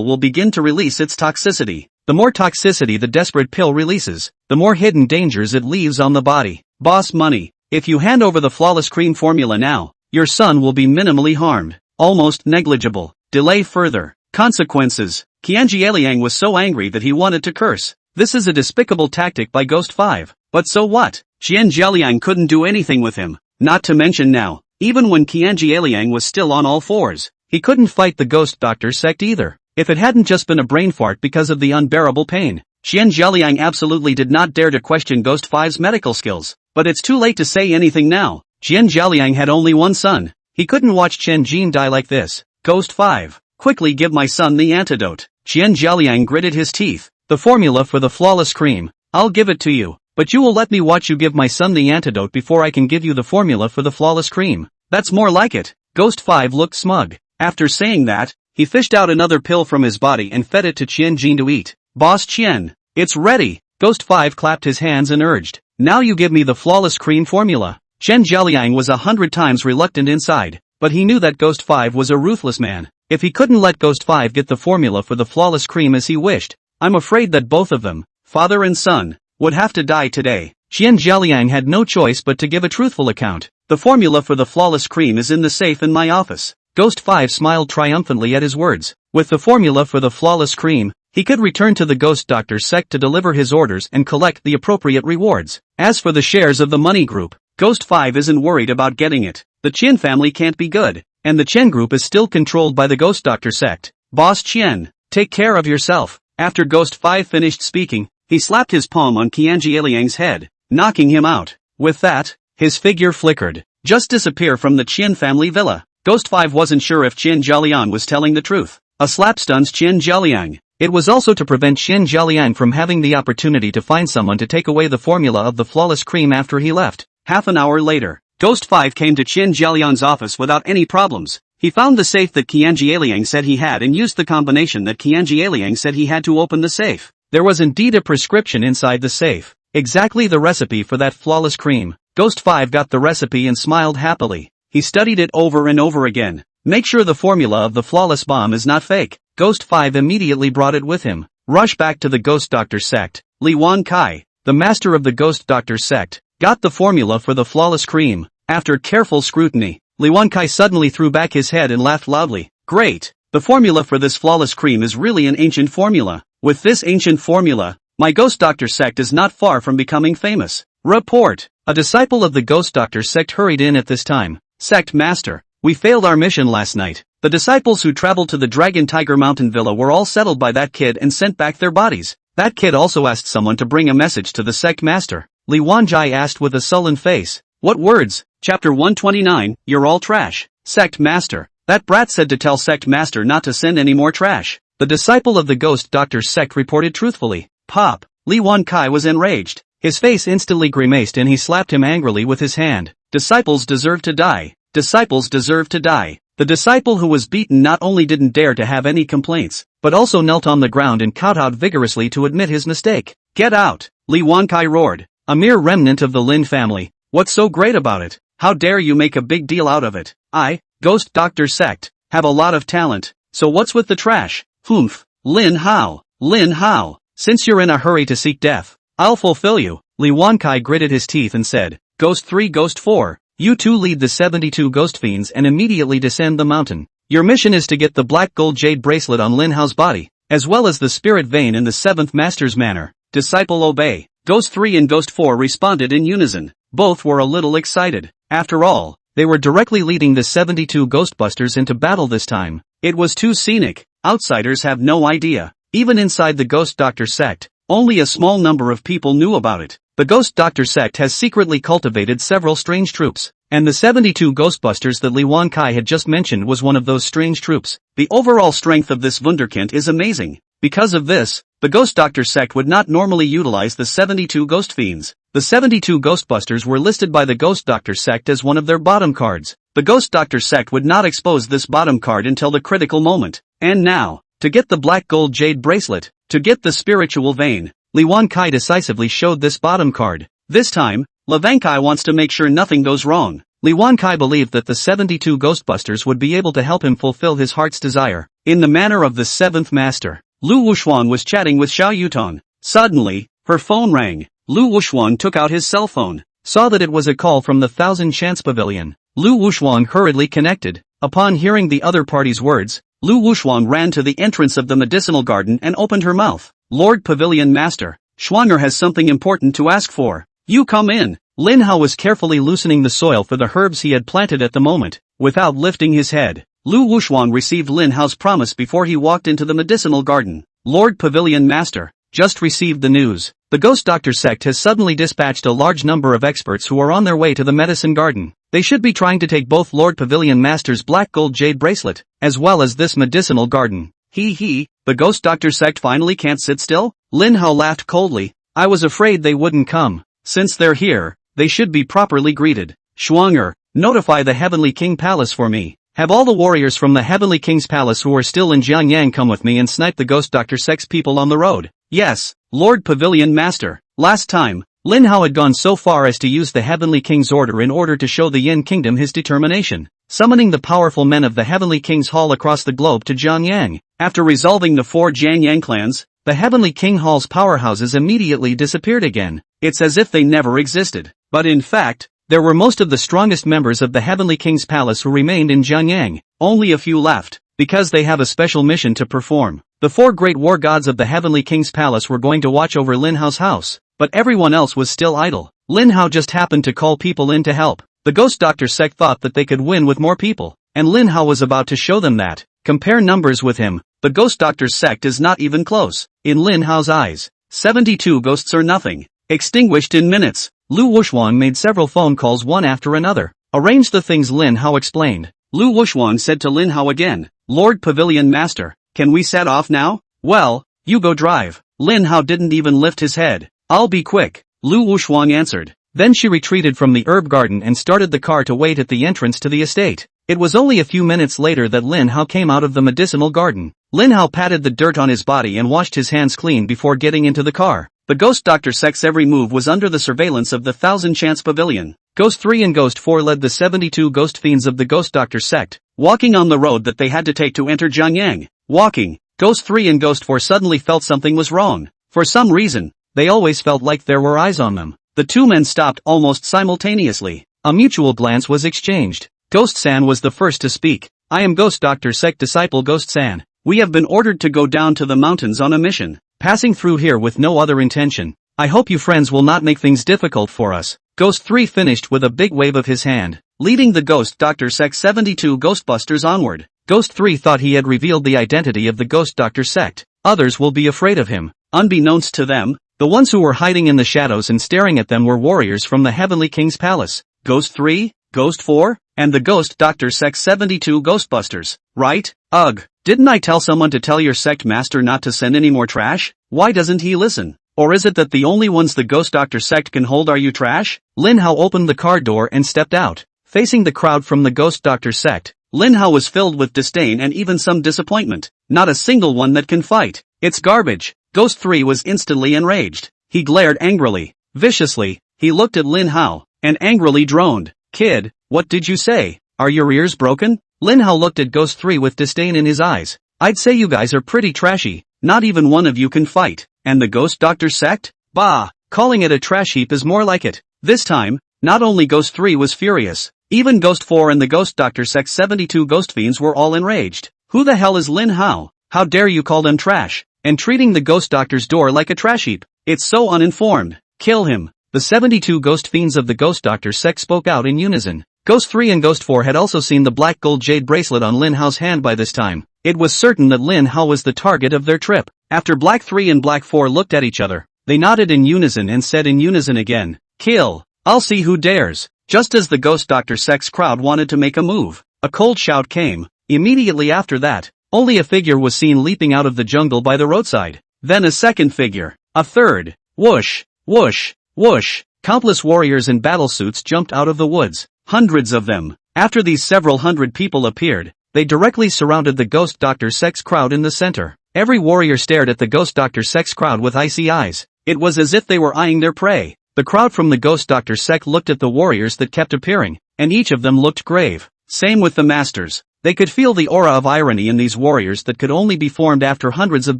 will begin to release its toxicity. The more toxicity the desperate pill releases, the more hidden dangers it leaves on the body. Boss Money, if you hand over the flawless cream formula now, your son will be minimally harmed, almost negligible. Delay further. Consequences. Jiangyang was so angry that he wanted to curse. This is a despicable tactic by Ghost 5, but so what? Jiangyang couldn't do anything with him, not to mention now, even when Jiangyang was still on all fours, he couldn't fight the Ghost Doctor sect either. If it hadn't just been a brain fart because of the unbearable pain, Jiangyang absolutely did not dare to question Ghost 5's medical skills. But it's too late to say anything now. Jiangyang had only one son. He couldn't watch Chen Jin die like this. Ghost 5, quickly give my son the antidote. Jiangyang gritted his teeth. The formula for the flawless cream, I'll give it to you, but you will let me watch you give my son the antidote before I can give you the formula for the flawless cream. That's more like it. Ghost 5 looked smug. After saying that, he fished out another pill from his body and fed it to Qian Jin to eat. Boss Qian, it's ready. Ghost 5 clapped his hands and urged, now you give me the flawless cream formula. Chen Jiaoliang was 100 times reluctant inside, but he knew that Ghost 5 was a ruthless man. If he couldn't let Ghost 5 get the formula for the flawless cream as he wished, I'm afraid that both of them, father and son, would have to die today. Jiangyang had no choice but to give a truthful account. The formula for the flawless cream is in the safe in my office. Ghost 5 smiled triumphantly at his words. With the formula for the flawless cream, he could return to the Ghost Doctor sect to deliver his orders and collect the appropriate rewards. As for the shares of the money group, Ghost 5 isn't worried about getting it. The Qin family can't be good, and the Chen group is still controlled by the Ghost Doctor sect. Boss Qian, take care of yourself. After Ghost 5 finished speaking, he slapped his palm on Jiangyang's head, knocking him out. With that, his figure flickered, just disappear from the Qin family villa. Ghost 5 wasn't sure if Jiangyang was telling the truth. A slap stuns Jiangyang. It was also to prevent Jiangyang from having the opportunity to find someone to take away the formula of the flawless cream after he left. Half an hour later, Ghost 5 came to Jiangyang's office without any problems. He found the safe that Jiangyang said he had and used the combination that Jiangyang said he had to open the safe. There was indeed a prescription inside the safe. Exactly the recipe for that flawless cream. Ghost 5 got the recipe and smiled happily. He studied it over and over again. Make sure the formula of the flawless bomb is not fake. Ghost 5 immediately brought it with him. Rush back to the Ghost Doctor sect. Li Wan Kai, the master of the Ghost Doctor sect, got the formula for the flawless cream. After careful scrutiny, Li Wan Kai suddenly threw back his head and laughed loudly. Great! The formula for this flawless cream is really an ancient formula. With this ancient formula, my ghost doctor sect is not far from becoming famous. Report. A disciple of the ghost doctor sect hurried in at this time. Sect Master, we failed our mission last night. The disciples who traveled to the Dragon Tiger Mountain Villa were all settled by that kid and sent back their bodies. That kid also asked someone to bring a message to the sect master. Li Wanjai asked with a sullen face. What words? Chapter 129, you're all trash. Sect Master. That brat said to tell Sect Master not to send any more trash. The disciple of the ghost doctor's sect reported truthfully. Pop. Li Wankai was enraged. His face instantly grimaced and he slapped him angrily with his hand. Disciples deserve to die. Disciples deserve to die. The disciple who was beaten not only didn't dare to have any complaints, but also knelt on the ground and kowtowed vigorously to admit his mistake. Get out! Li Wankai roared. A mere remnant of the Lin family. What's so great about it? How dare you make a big deal out of it? I, Ghost Doctor Sect, have a lot of talent, so what's with the trash? Humph. Lin Hao. Lin Hao. Since you're in a hurry to seek death, I'll fulfill you. Li Wankai gritted his teeth and said, Ghost 3 Ghost 4. You two lead the 72 ghost fiends and immediately descend the mountain. Your mission is to get the black gold jade bracelet on Lin Hao's body, as well as the spirit vein in the 7th master's manor. Disciple obey. Ghost 3 and Ghost 4 responded in unison. Both were a little excited. After all, they were directly leading the 72 ghostbusters into battle this time. It was too scenic. Outsiders have no idea. Even inside the Ghost Doctor sect, only a small number of people knew about it. The Ghost Doctor sect has secretly cultivated several strange troops, and the 72 Ghostbusters that Li Wankai had just mentioned was one of those strange troops. The overall strength of this wunderkind is amazing. Because of this, the Ghost Doctor sect would not normally utilize the 72 Ghost Fiends. The 72 Ghostbusters were listed by the Ghost Doctor sect as one of their bottom cards. The Ghost Doctor sect would not expose this bottom card until the critical moment. And now, to get the black gold jade bracelet, to get the spiritual vein, Li Wankai decisively showed this bottom card. This time, Li Wankai wants to make sure nothing goes wrong. Li Wankai believed that the 72 Ghostbusters would be able to help him fulfill his heart's desire. In the manner of the 7th master, Lu Wushuan was chatting with Xiao Yuton. Suddenly, her phone rang. Lu Wushuan took out his cell phone, saw that it was a call from the Thousand Chance Pavilion. Lu Wushuan hurriedly connected. Upon hearing the other party's words, Lu Wushuan ran to the entrance of the medicinal garden and opened her mouth. Lord Pavilion Master, Schwanger has something important to ask for. You come in. Lin Hao was carefully loosening the soil for the herbs he had planted at the moment. Without lifting his head, Lu Wushuan received Lin Hao's promise before he walked into the medicinal garden. Lord Pavilion Master, just received the news. The Ghost Doctor sect has suddenly dispatched a large number of experts who are on their way to the medicine garden. They should be trying to take both Lord Pavilion Master's black gold jade bracelet, as well as this medicinal garden. The Ghost Doctor sect finally can't sit still? Lin Hao laughed coldly. I was afraid they wouldn't come. Since they're here, they should be properly greeted. Schwanger, notify the Heavenly King Palace for me. Have all the warriors from the Heavenly King's Palace who are still in Jiangyang come with me and snipe the Ghost Doctor sect's people on the road. Yes, Lord Pavilion Master. Last time, Lin Hao had gone so far as to use the Heavenly King's order in order to show the Yin Kingdom his determination, summoning the powerful men of the Heavenly King's Hall across the globe to Jiangyang. After resolving the 4 Jiangyang clans, the Heavenly King Hall's powerhouses immediately disappeared again. It's as if they never existed. But in fact, there were most of the strongest members of the Heavenly King's Palace who remained in Jiangyang. Only a few left, because they have a special mission to perform. The 4 great war gods of the Heavenly King's Palace were going to watch over Lin Hao's house, but everyone else was still idle. Lin Hao just happened to call people in to help. The Ghost Doctor sect thought that they could win with more people, and Lin Hao was about to show them that. Compare numbers with him. The Ghost Doctor sect is not even close. In Lin Hao's eyes, 72 ghosts are nothing. Extinguished in minutes. Lu Wushuan made several phone calls one after another. Arrange the things Lin Hao explained. Lu Wushuan said to Lin Hao again, Lord Pavilion Master, can we set off now? Well, you go drive. Lin Hao didn't even lift his head. I'll be quick, Lu Wushuan answered. Then she retreated from the herb garden and started the car to wait at the entrance to the estate. It was only a few minutes later that Lin Hao came out of the medicinal garden. Lin Hao patted the dirt on his body and washed his hands clean before getting into the car. The Ghost Doctor sect's every move was under the surveillance of the Thousand Chance Pavilion. Ghost 3 and Ghost 4 led the 72 ghost fiends of the Ghost Doctor sect, walking on the road that they had to take to enter Jiangyang. Walking, Ghost 3 and Ghost 4 suddenly felt something was wrong. For some reason, they always felt like there were eyes on them. The two men stopped almost simultaneously. A mutual glance was exchanged. Ghost-san was the first to speak. I am Ghost Doctor sect disciple Ghost-san. We have been ordered to go down to the mountains on a mission. passing through here with no other intention. I hope you friends will not make things difficult for us. Ghost 3 finished with a big wave of his hand, leading the Ghost Doctor Sect 72 Ghostbusters onward. Ghost 3 thought he had revealed the identity of the Ghost Doctor Sect. Others will be afraid of him. Unbeknownst to them, the ones who were hiding in the shadows and staring at them were warriors from the Heavenly King's palace. Ghost 3, Ghost 4, and the Ghost Doctor Sect 72 Ghostbusters, right? Ugh, didn't I tell someone to tell your sect master not to send any more trash? Why doesn't he listen? Or is it that the only ones the Ghost Doctor Sect can hold are you trash? Lin Hao opened the car door and stepped out. Facing the crowd from the Ghost Doctor Sect, Lin Hao was filled with disdain and even some disappointment. Not a single one that can fight. It's garbage. Ghost 3 was instantly enraged. He glared angrily, viciously. He looked at Lin Hao, and angrily droned. Kid, what did you say? Are your ears broken? Lin Hao looked at Ghost 3 with disdain in his eyes. I'd say you guys are pretty trashy. Not even one of you can fight. And the Ghost Doctor Sect? Bah, calling it a trash heap is more like it. This time, not only Ghost 3 was furious, even Ghost 4 and the Ghost Doctor Sect 72 Ghost Fiends were all enraged. Who the hell is Lin Hao? How dare you call them trash? And treating the Ghost Doctor's door like a trash heap. It's so uninformed. Kill him. The 72 Ghost Fiends of the Ghost Doctor Sect spoke out in unison. Ghost 3 and Ghost 4 had also seen the black gold jade bracelet on Lin Hao's hand by this time. It was certain that Lin Hao was the target of their trip. After Black 3 and Black 4 looked at each other, they nodded in unison and said in unison again, kill. I'll see who dares. Just as the Ghost Doctor Sect's crowd wanted to make a move, a cold shout came. Immediately after that, only a figure was seen leaping out of the jungle by the roadside. Then a second figure. A third. Whoosh, whoosh, whoosh. Countless warriors in battlesuits jumped out of the woods. Hundreds of them. After these several hundred people appeared, they directly surrounded the Ghost Doctor Sect's crowd in the center. Every warrior stared at the Ghost Doctor Sect's crowd with icy eyes. It was as if they were eyeing their prey. The crowd from the Ghost Doctor Sect looked at the warriors that kept appearing, and each of them looked grave. Same with the masters. They could feel the aura of irony in these warriors that could only be formed after hundreds of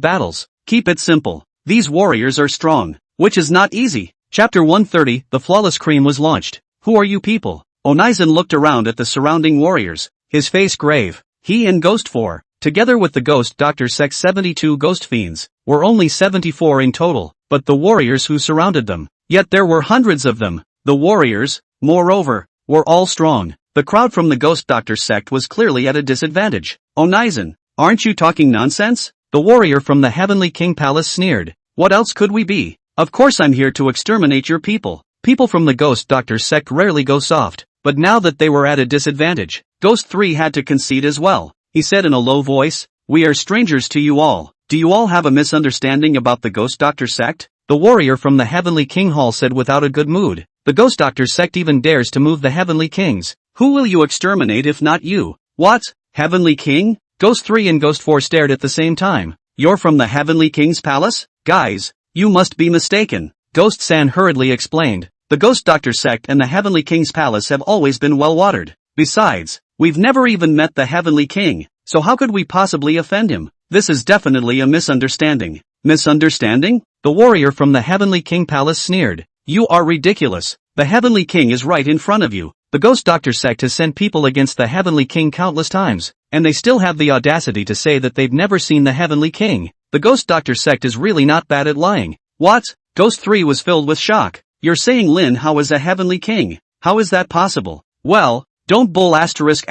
battles. Keep it simple. These warriors are strong, which is not easy. Chapter 130, The Flawless Cream was launched. Who are you people? Onizen looked around at the surrounding warriors, his face grave. He and Ghost 4, together with the Ghost Doctor Sect 72 Ghost Fiends, were only 74 in total, but the warriors who surrounded them, yet there were hundreds of them. The warriors, moreover, were all strong. The crowd from the Ghost Doctor Sect was clearly at a disadvantage. Onizen, aren't you talking nonsense? The warrior from the Heavenly King Palace sneered. What else could we be? Of course I'm here to exterminate your people. People from the Ghost Doctor Sect rarely go soft, but now that they were at a disadvantage, Ghost 3 had to concede as well. He said in a low voice, we are strangers to you all. Do you all have a misunderstanding about the Ghost Doctor Sect? The warrior from the Heavenly King Hall said without a good mood. The Ghost Doctor Sect even dares to move the Heavenly Kings. Who will you exterminate if not you? What? Heavenly King? Ghost 3 and Ghost 4 stared at the same time. You're from the Heavenly King's palace? Guys, you must be mistaken. Ghost San hurriedly explained. The Ghost Doctor Sect and the Heavenly King's palace have always been well watered. Besides, we've never even met the Heavenly King, so how could we possibly offend him? This is definitely a misunderstanding. Misunderstanding? The warrior from the Heavenly King Palace sneered. You are ridiculous. The Heavenly King is right in front of you. The Ghost Doctor Sect has sent people against the Heavenly King countless times, and they still have the audacity to say that they've never seen the Heavenly King. The Ghost Doctor Sect is really not bad at lying. What? Ghost 3 was filled with shock. You're saying Lin Hao is a Heavenly King. How is that possible? Well, don't bull asterisk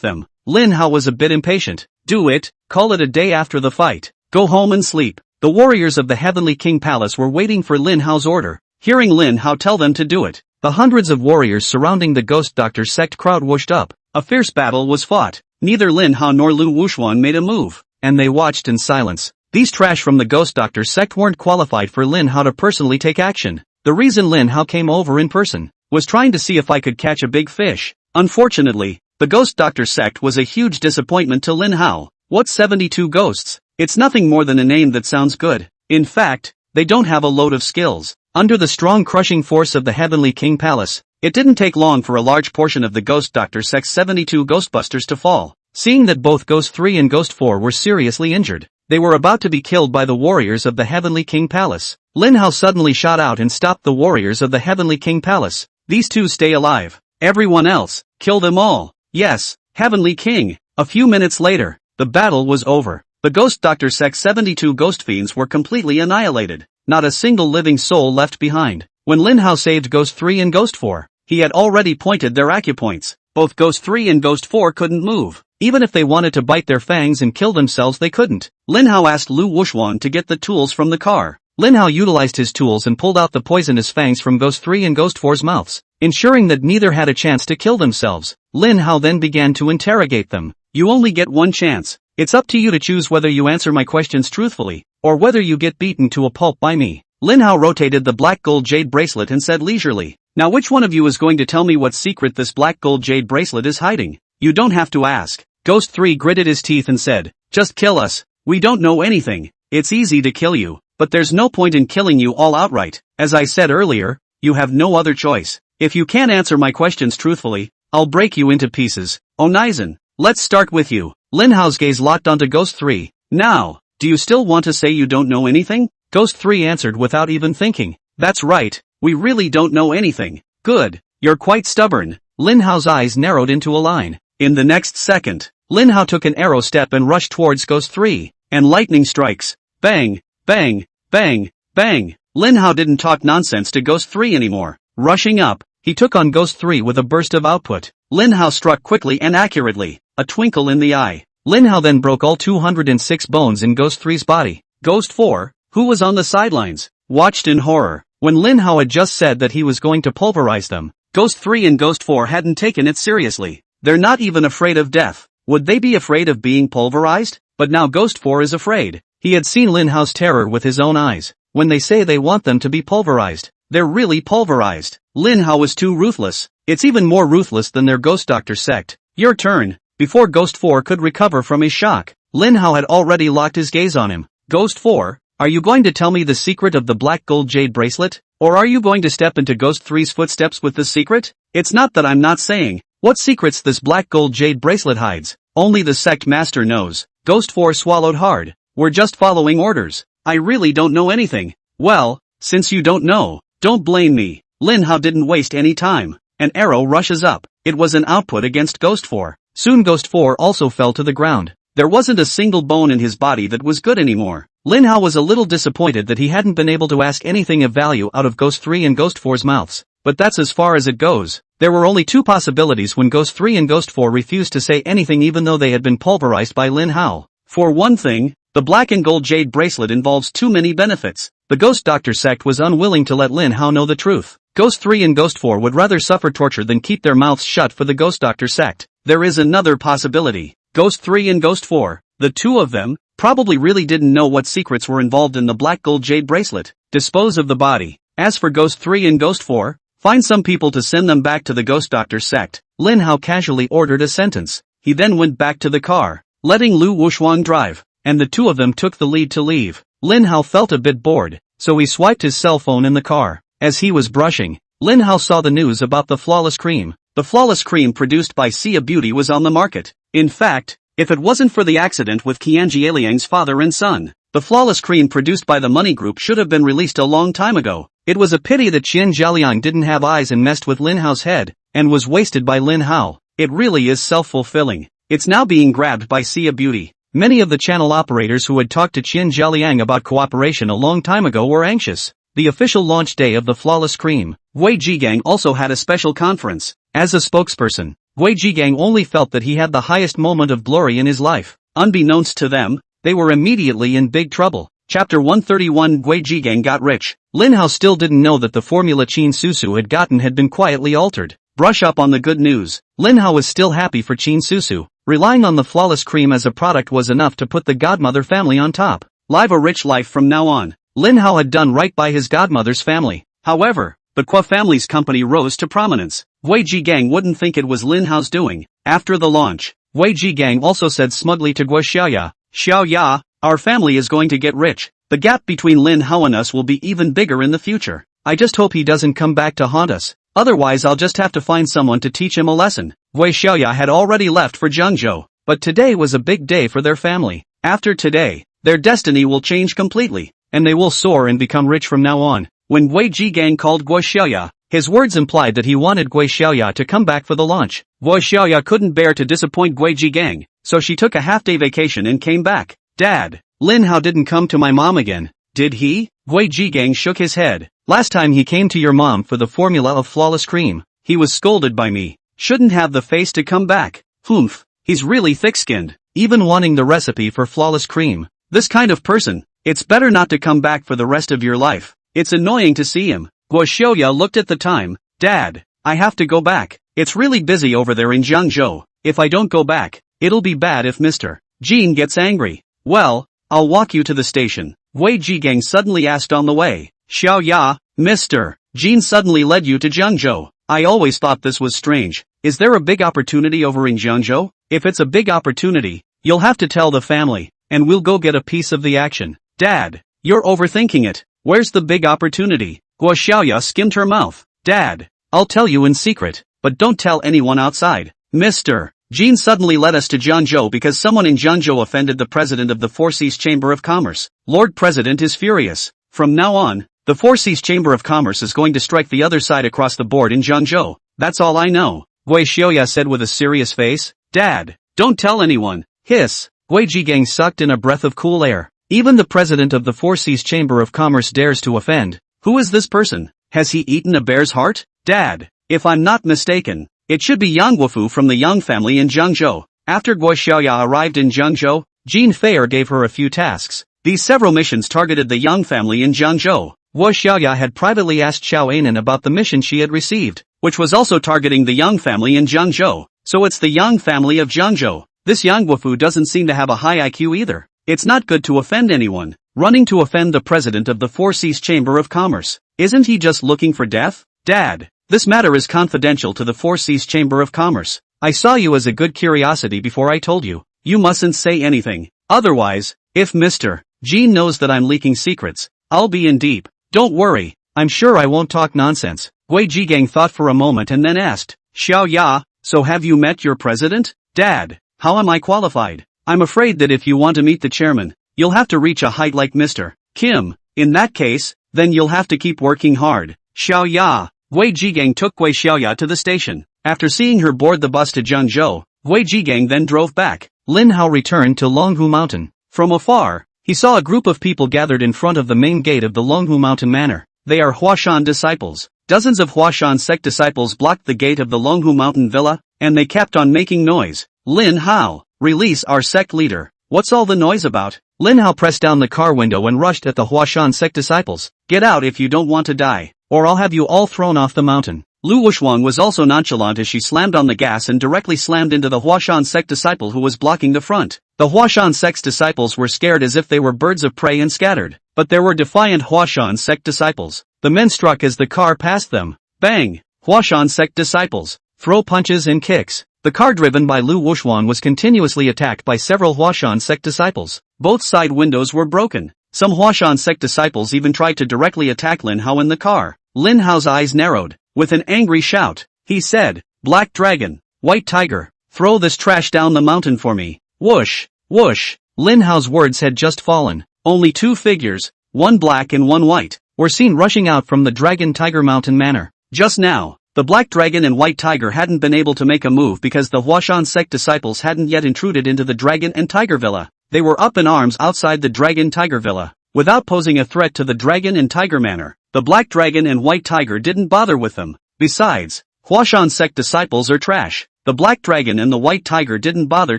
them. Lin Hao was a bit impatient. Do it, call it a day after the fight. Go home and sleep. The warriors of the Heavenly King Palace were waiting for Lin Hao's order. Hearing Lin Hao tell them to do it, the hundreds of warriors surrounding the Ghost Doctor Sect crowd whooshed up. A fierce battle was fought. Neither Lin Hao nor Lu Wuxuan made a move, and they watched in silence. These trash from the Ghost Doctor Sect weren't qualified for Lin Hao to personally take action. The reason Lin Hao came over in person was trying to see if I could catch a big fish. Unfortunately, the Ghost Doctor Sect was a huge disappointment to Lin Hao. What's 72 ghosts? It's nothing more than a name that sounds good. In fact, they don't have a load of skills. Under the strong crushing force of the Heavenly King Palace, it didn't take long for a large portion of the Ghost Doctor Sect 72 Ghostbusters to fall. Seeing that both Ghost 3 and Ghost 4 were seriously injured, they were about to be killed by the warriors of the Heavenly King Palace. Lin Hao suddenly shot out and stopped the warriors of the Heavenly King Palace. These two stay alive. Everyone else, kill them all. Yes, Heavenly King. A few minutes later, the battle was over. The Ghost Doctor Sect's 72 ghost fiends were completely annihilated. Not a single living soul left behind. When Lin Hao saved Ghost 3 and Ghost 4, he had already pointed their acupoints. Both Ghost 3 and Ghost 4 couldn't move. Even if they wanted to bite their fangs and kill themselves, they couldn't. Lin Hao asked Lu Wuxuan to get the tools from the car. Lin Hao utilized his tools and pulled out the poisonous fangs from Ghost 3 and Ghost 4's mouths, ensuring that neither had a chance to kill themselves. Lin Hao then began to interrogate them. You only get one chance. It's up to you to choose whether you answer my questions truthfully, or whether you get beaten to a pulp by me. Lin Hao rotated the black gold jade bracelet and said leisurely, now which one of you is going to tell me what secret this black gold jade bracelet is hiding? You don't have to ask. Ghost 3 gritted his teeth and said, just kill us. We don't know anything. It's easy to kill you, but there's no point in killing you all outright. As I said earlier, you have no other choice. If you can't answer my questions truthfully, I'll break you into pieces. Onizen, let's start with you. Lin Hao's gaze locked onto Ghost 3. Now, do you still want to say you don't know anything? Ghost 3 answered without even thinking. That's right, we really don't know anything. Good, you're quite stubborn. Lin Hao's eyes narrowed into a line. In the next second, Lin Hao took an arrow step and rushed towards Ghost 3, and lightning strikes. Bang, bang, bang, bang. Lin Hao didn't talk nonsense to Ghost 3 anymore. Rushing up, he took on Ghost 3 with a burst of output. Lin Hao struck quickly and accurately, a twinkle in the eye. Lin Hao then broke all 206 bones in Ghost 3's body. Ghost 4, who was on the sidelines, watched in horror. When Lin Hao had just said that he was going to pulverize them, Ghost 3 and Ghost 4 hadn't taken it seriously. They're not even afraid of death. Would they be afraid of being pulverized? But now Ghost 4 is afraid. He had seen Lin Hao's terror with his own eyes. When they say they want them to be pulverized, they're really pulverized. Lin Hao was too ruthless. It's even more ruthless than their Ghost Doctor sect. Your turn. Before Ghost 4 could recover from his shock, Lin Hao had already locked his gaze on him. Ghost 4, are you going to tell me the secret of the black gold jade bracelet? Or are you going to step into Ghost 3's footsteps with the secret? It's not that I'm not saying what secrets this black gold jade bracelet hides. Only the sect master knows. Ghost 4 swallowed hard. We're just following orders. I really don't know anything. Well, since you don't know, don't blame me. Lin Hao didn't waste any time. An arrow rushes up. It was an output against Ghost 4. Soon Ghost 4 also fell to the ground. There wasn't a single bone in his body that was good anymore. Lin Hao was a little disappointed that he hadn't been able to ask anything of value out of Ghost 3 and Ghost 4's mouths. But that's as far as it goes. There were only two possibilities when Ghost 3 and Ghost 4 refused to say anything even though they had been pulverized by Lin Hao. For one thing, the black and gold jade bracelet involves too many benefits. The Ghost Doctor sect was unwilling to let Lin Hao know the truth. Ghost 3 and Ghost 4 would rather suffer torture than keep their mouths shut for the Ghost Doctor sect. There is another possibility. Ghost 3 and Ghost 4, the two of them, probably really didn't know what secrets were involved in the black gold jade bracelet. Dispose of the body. As for Ghost 3 and Ghost 4, find some people to send them back to the Ghost Doctor sect. Lin Hao casually ordered a sentence. He then went back to the car, letting Lu Wuxuan drive, and the two of them took the lead to leave. Lin Hao felt a bit bored, so he swiped his cell phone in the car. As he was brushing, Lin Hao saw the news about the flawless cream. The flawless cream produced by Sia Beauty was on the market. In fact, if it wasn't for the accident with Qian Jieliang's father and son, the flawless cream produced by the Money Group should have been released a long time ago. It was a pity that Qian Jieliang didn't have eyes and messed with Lin Hao's head, and was wasted by Lin Hao. It really is self-fulfilling. It's now being grabbed by Sia Beauty. Many of the channel operators who had talked to Qian Jieliang about cooperation a long time ago were anxious. The official launch day of the flawless cream, Wei Jiangyang also had a special conference. As a spokesperson, Wei Jiangyang only felt that he had the highest moment of glory in his life. Unbeknownst to them, they were immediately in big trouble. Chapter 131 Wei Jiangyang got rich. Lin Hao still didn't know that the formula Qin Susu had gotten had been quietly altered. Brush up on the good news. Lin Hao was still happy for Qin Susu. Relying on the flawless cream as a product was enough to put the godmother family on top. Live a rich life from now on. Lin Hao had done right by his godmother's family. However, the Kwa family's company rose to prominence. Wei Jiangyang wouldn't think it was Lin Hao's doing. After the launch, Wei Jiangyang also said smugly to Guo Xiaoya, Xiaoya, our family is going to get rich. The gap between Lin Hao and us will be even bigger in the future. I just hope he doesn't come back to haunt us. Otherwise I'll just have to find someone to teach him a lesson. Wei Xiaoya had already left for Jiangzhou, but today was a big day for their family. After today, their destiny will change completely, and they will soar and become rich from now on. When Wei Jiangyang called Guo Xiaoya, his words implied that he wanted Guo Xiaoya to come back for the launch. Guo Xiaoya couldn't bear to disappoint Wei Jiangyang, so she took a half-day vacation and came back. Dad, Lin Hao didn't come to my mom again, did he? Gui Jigang shook his head. Last time he came to your mom for the formula of flawless cream, he was scolded by me. Shouldn't have the face to come back. Humph, he's really thick-skinned, even wanting the recipe for flawless cream. This kind of person, it's better not to come back for the rest of your life. It's annoying to see him. Guo Xiaoya looked at the time. Dad, I have to go back. It's really busy over there in Jiangzhou. If I don't go back, it'll be bad if Mr. Jean gets angry. Well, I'll walk you to the station. Wei Jigang suddenly asked on the way. Xiaoya, Mr. Jean suddenly led you to Jiangzhou. I always thought this was strange. Is there a big opportunity over in Jiangzhou? If it's a big opportunity, you'll have to tell the family, and we'll go get a piece of the action. Dad, you're overthinking it. Where's the big opportunity? Guo Xiaoya skimmed her mouth. Dad, I'll tell you in secret, but don't tell anyone outside. Mr. Jean suddenly led us to Jiangzhou because someone in Jiangzhou offended the president of the Four Seas Chamber of Commerce. Lord President is furious. From now on, the Four Seas Chamber of Commerce is going to strike the other side across the board in Jiangzhou. That's all I know. Gui Xiaoya said with a serious face. Dad, don't tell anyone. Hiss. Gui Jigang sucked in a breath of cool air. Even the president of the Four Seas Chamber of Commerce dares to offend. Who is this person? Has he eaten a bear's heart? Dad, if I'm not mistaken, it should be Yang Guofu from the Yang family in Jiangzhou. After Gui Xiaoya arrived in Jiangzhou, Jean Feier gave her a few tasks. These several missions targeted the Yang family in Jiangzhou. Gui Xiaoya had privately asked Xiao Anan about the mission she had received, which was also targeting the Yang family in Jiangzhou. So it's the Yang family of Jiangzhou. This Yang Guofu doesn't seem to have a high IQ either. It's not good to offend anyone. Running to offend the president of the Four Seas Chamber of Commerce. Isn't he just looking for death? Dad, this matter is confidential to the Four Seas Chamber of Commerce. I saw you as a good curiosity before I told you. You mustn't say anything. Otherwise, if Mr. Jean knows that I'm leaking secrets, I'll be in deep. Don't worry, I'm sure I won't talk nonsense. Gui Jigang thought for a moment and then asked, Xiao Ya, so have you met your president? Dad, how am I qualified? I'm afraid that if you want to meet the chairman, you'll have to reach a height like Mr. Kim. In that case, then you'll have to keep working hard. Xiao Ya. Gui Jigang took Gui Xiaoya to the station. After seeing her board the bus to Jiangzhou, Gui Jigang then drove back. Lin Hao returned to Longhu Mountain. From afar, he saw a group of people gathered in front of the main gate of the Longhu Mountain Manor. They are Huashan disciples. Dozens of Huashan sect disciples blocked the gate of the Longhu Mountain Villa, and they kept on making noise. Lin Hao, release our sect leader. What's all the noise about? Lin Hao pressed down the car window and rushed at the Huashan sect disciples. Get out if you don't want to die, or I'll have you all thrown off the mountain. Lu Wushuang was also nonchalant as she slammed on the gas and directly slammed into the Huashan sect disciple who was blocking the front. The Huashan sect's disciples were scared as if they were birds of prey and scattered, but there were defiant Huashan sect disciples. The men struck as the car passed them. Bang! Huashan sect disciples throw punches and kicks. The car driven by Lu Wushuang was continuously attacked by several Huashan sect disciples. Both side windows were broken. Some Huashan sect disciples even tried to directly attack Lin Hao in the car. Lin Hao's eyes narrowed. With an angry shout, he said, Black Dragon, White Tiger, throw this trash down the mountain for me. Whoosh, whoosh. Lin Hao's words had just fallen. Only two figures, one black and one white, were seen rushing out from the Dragon Tiger Mountain Manor. Just now, the Black Dragon and White Tiger hadn't been able to make a move because the Huashan sect disciples hadn't yet intruded into the Dragon and Tiger Villa. They were up in arms outside the Dragon Tiger Villa. Without posing a threat to the Dragon and Tiger Manor, the Black Dragon and White Tiger didn't bother with them. Besides, Huashan sect disciples are trash. The Black Dragon and the White Tiger didn't bother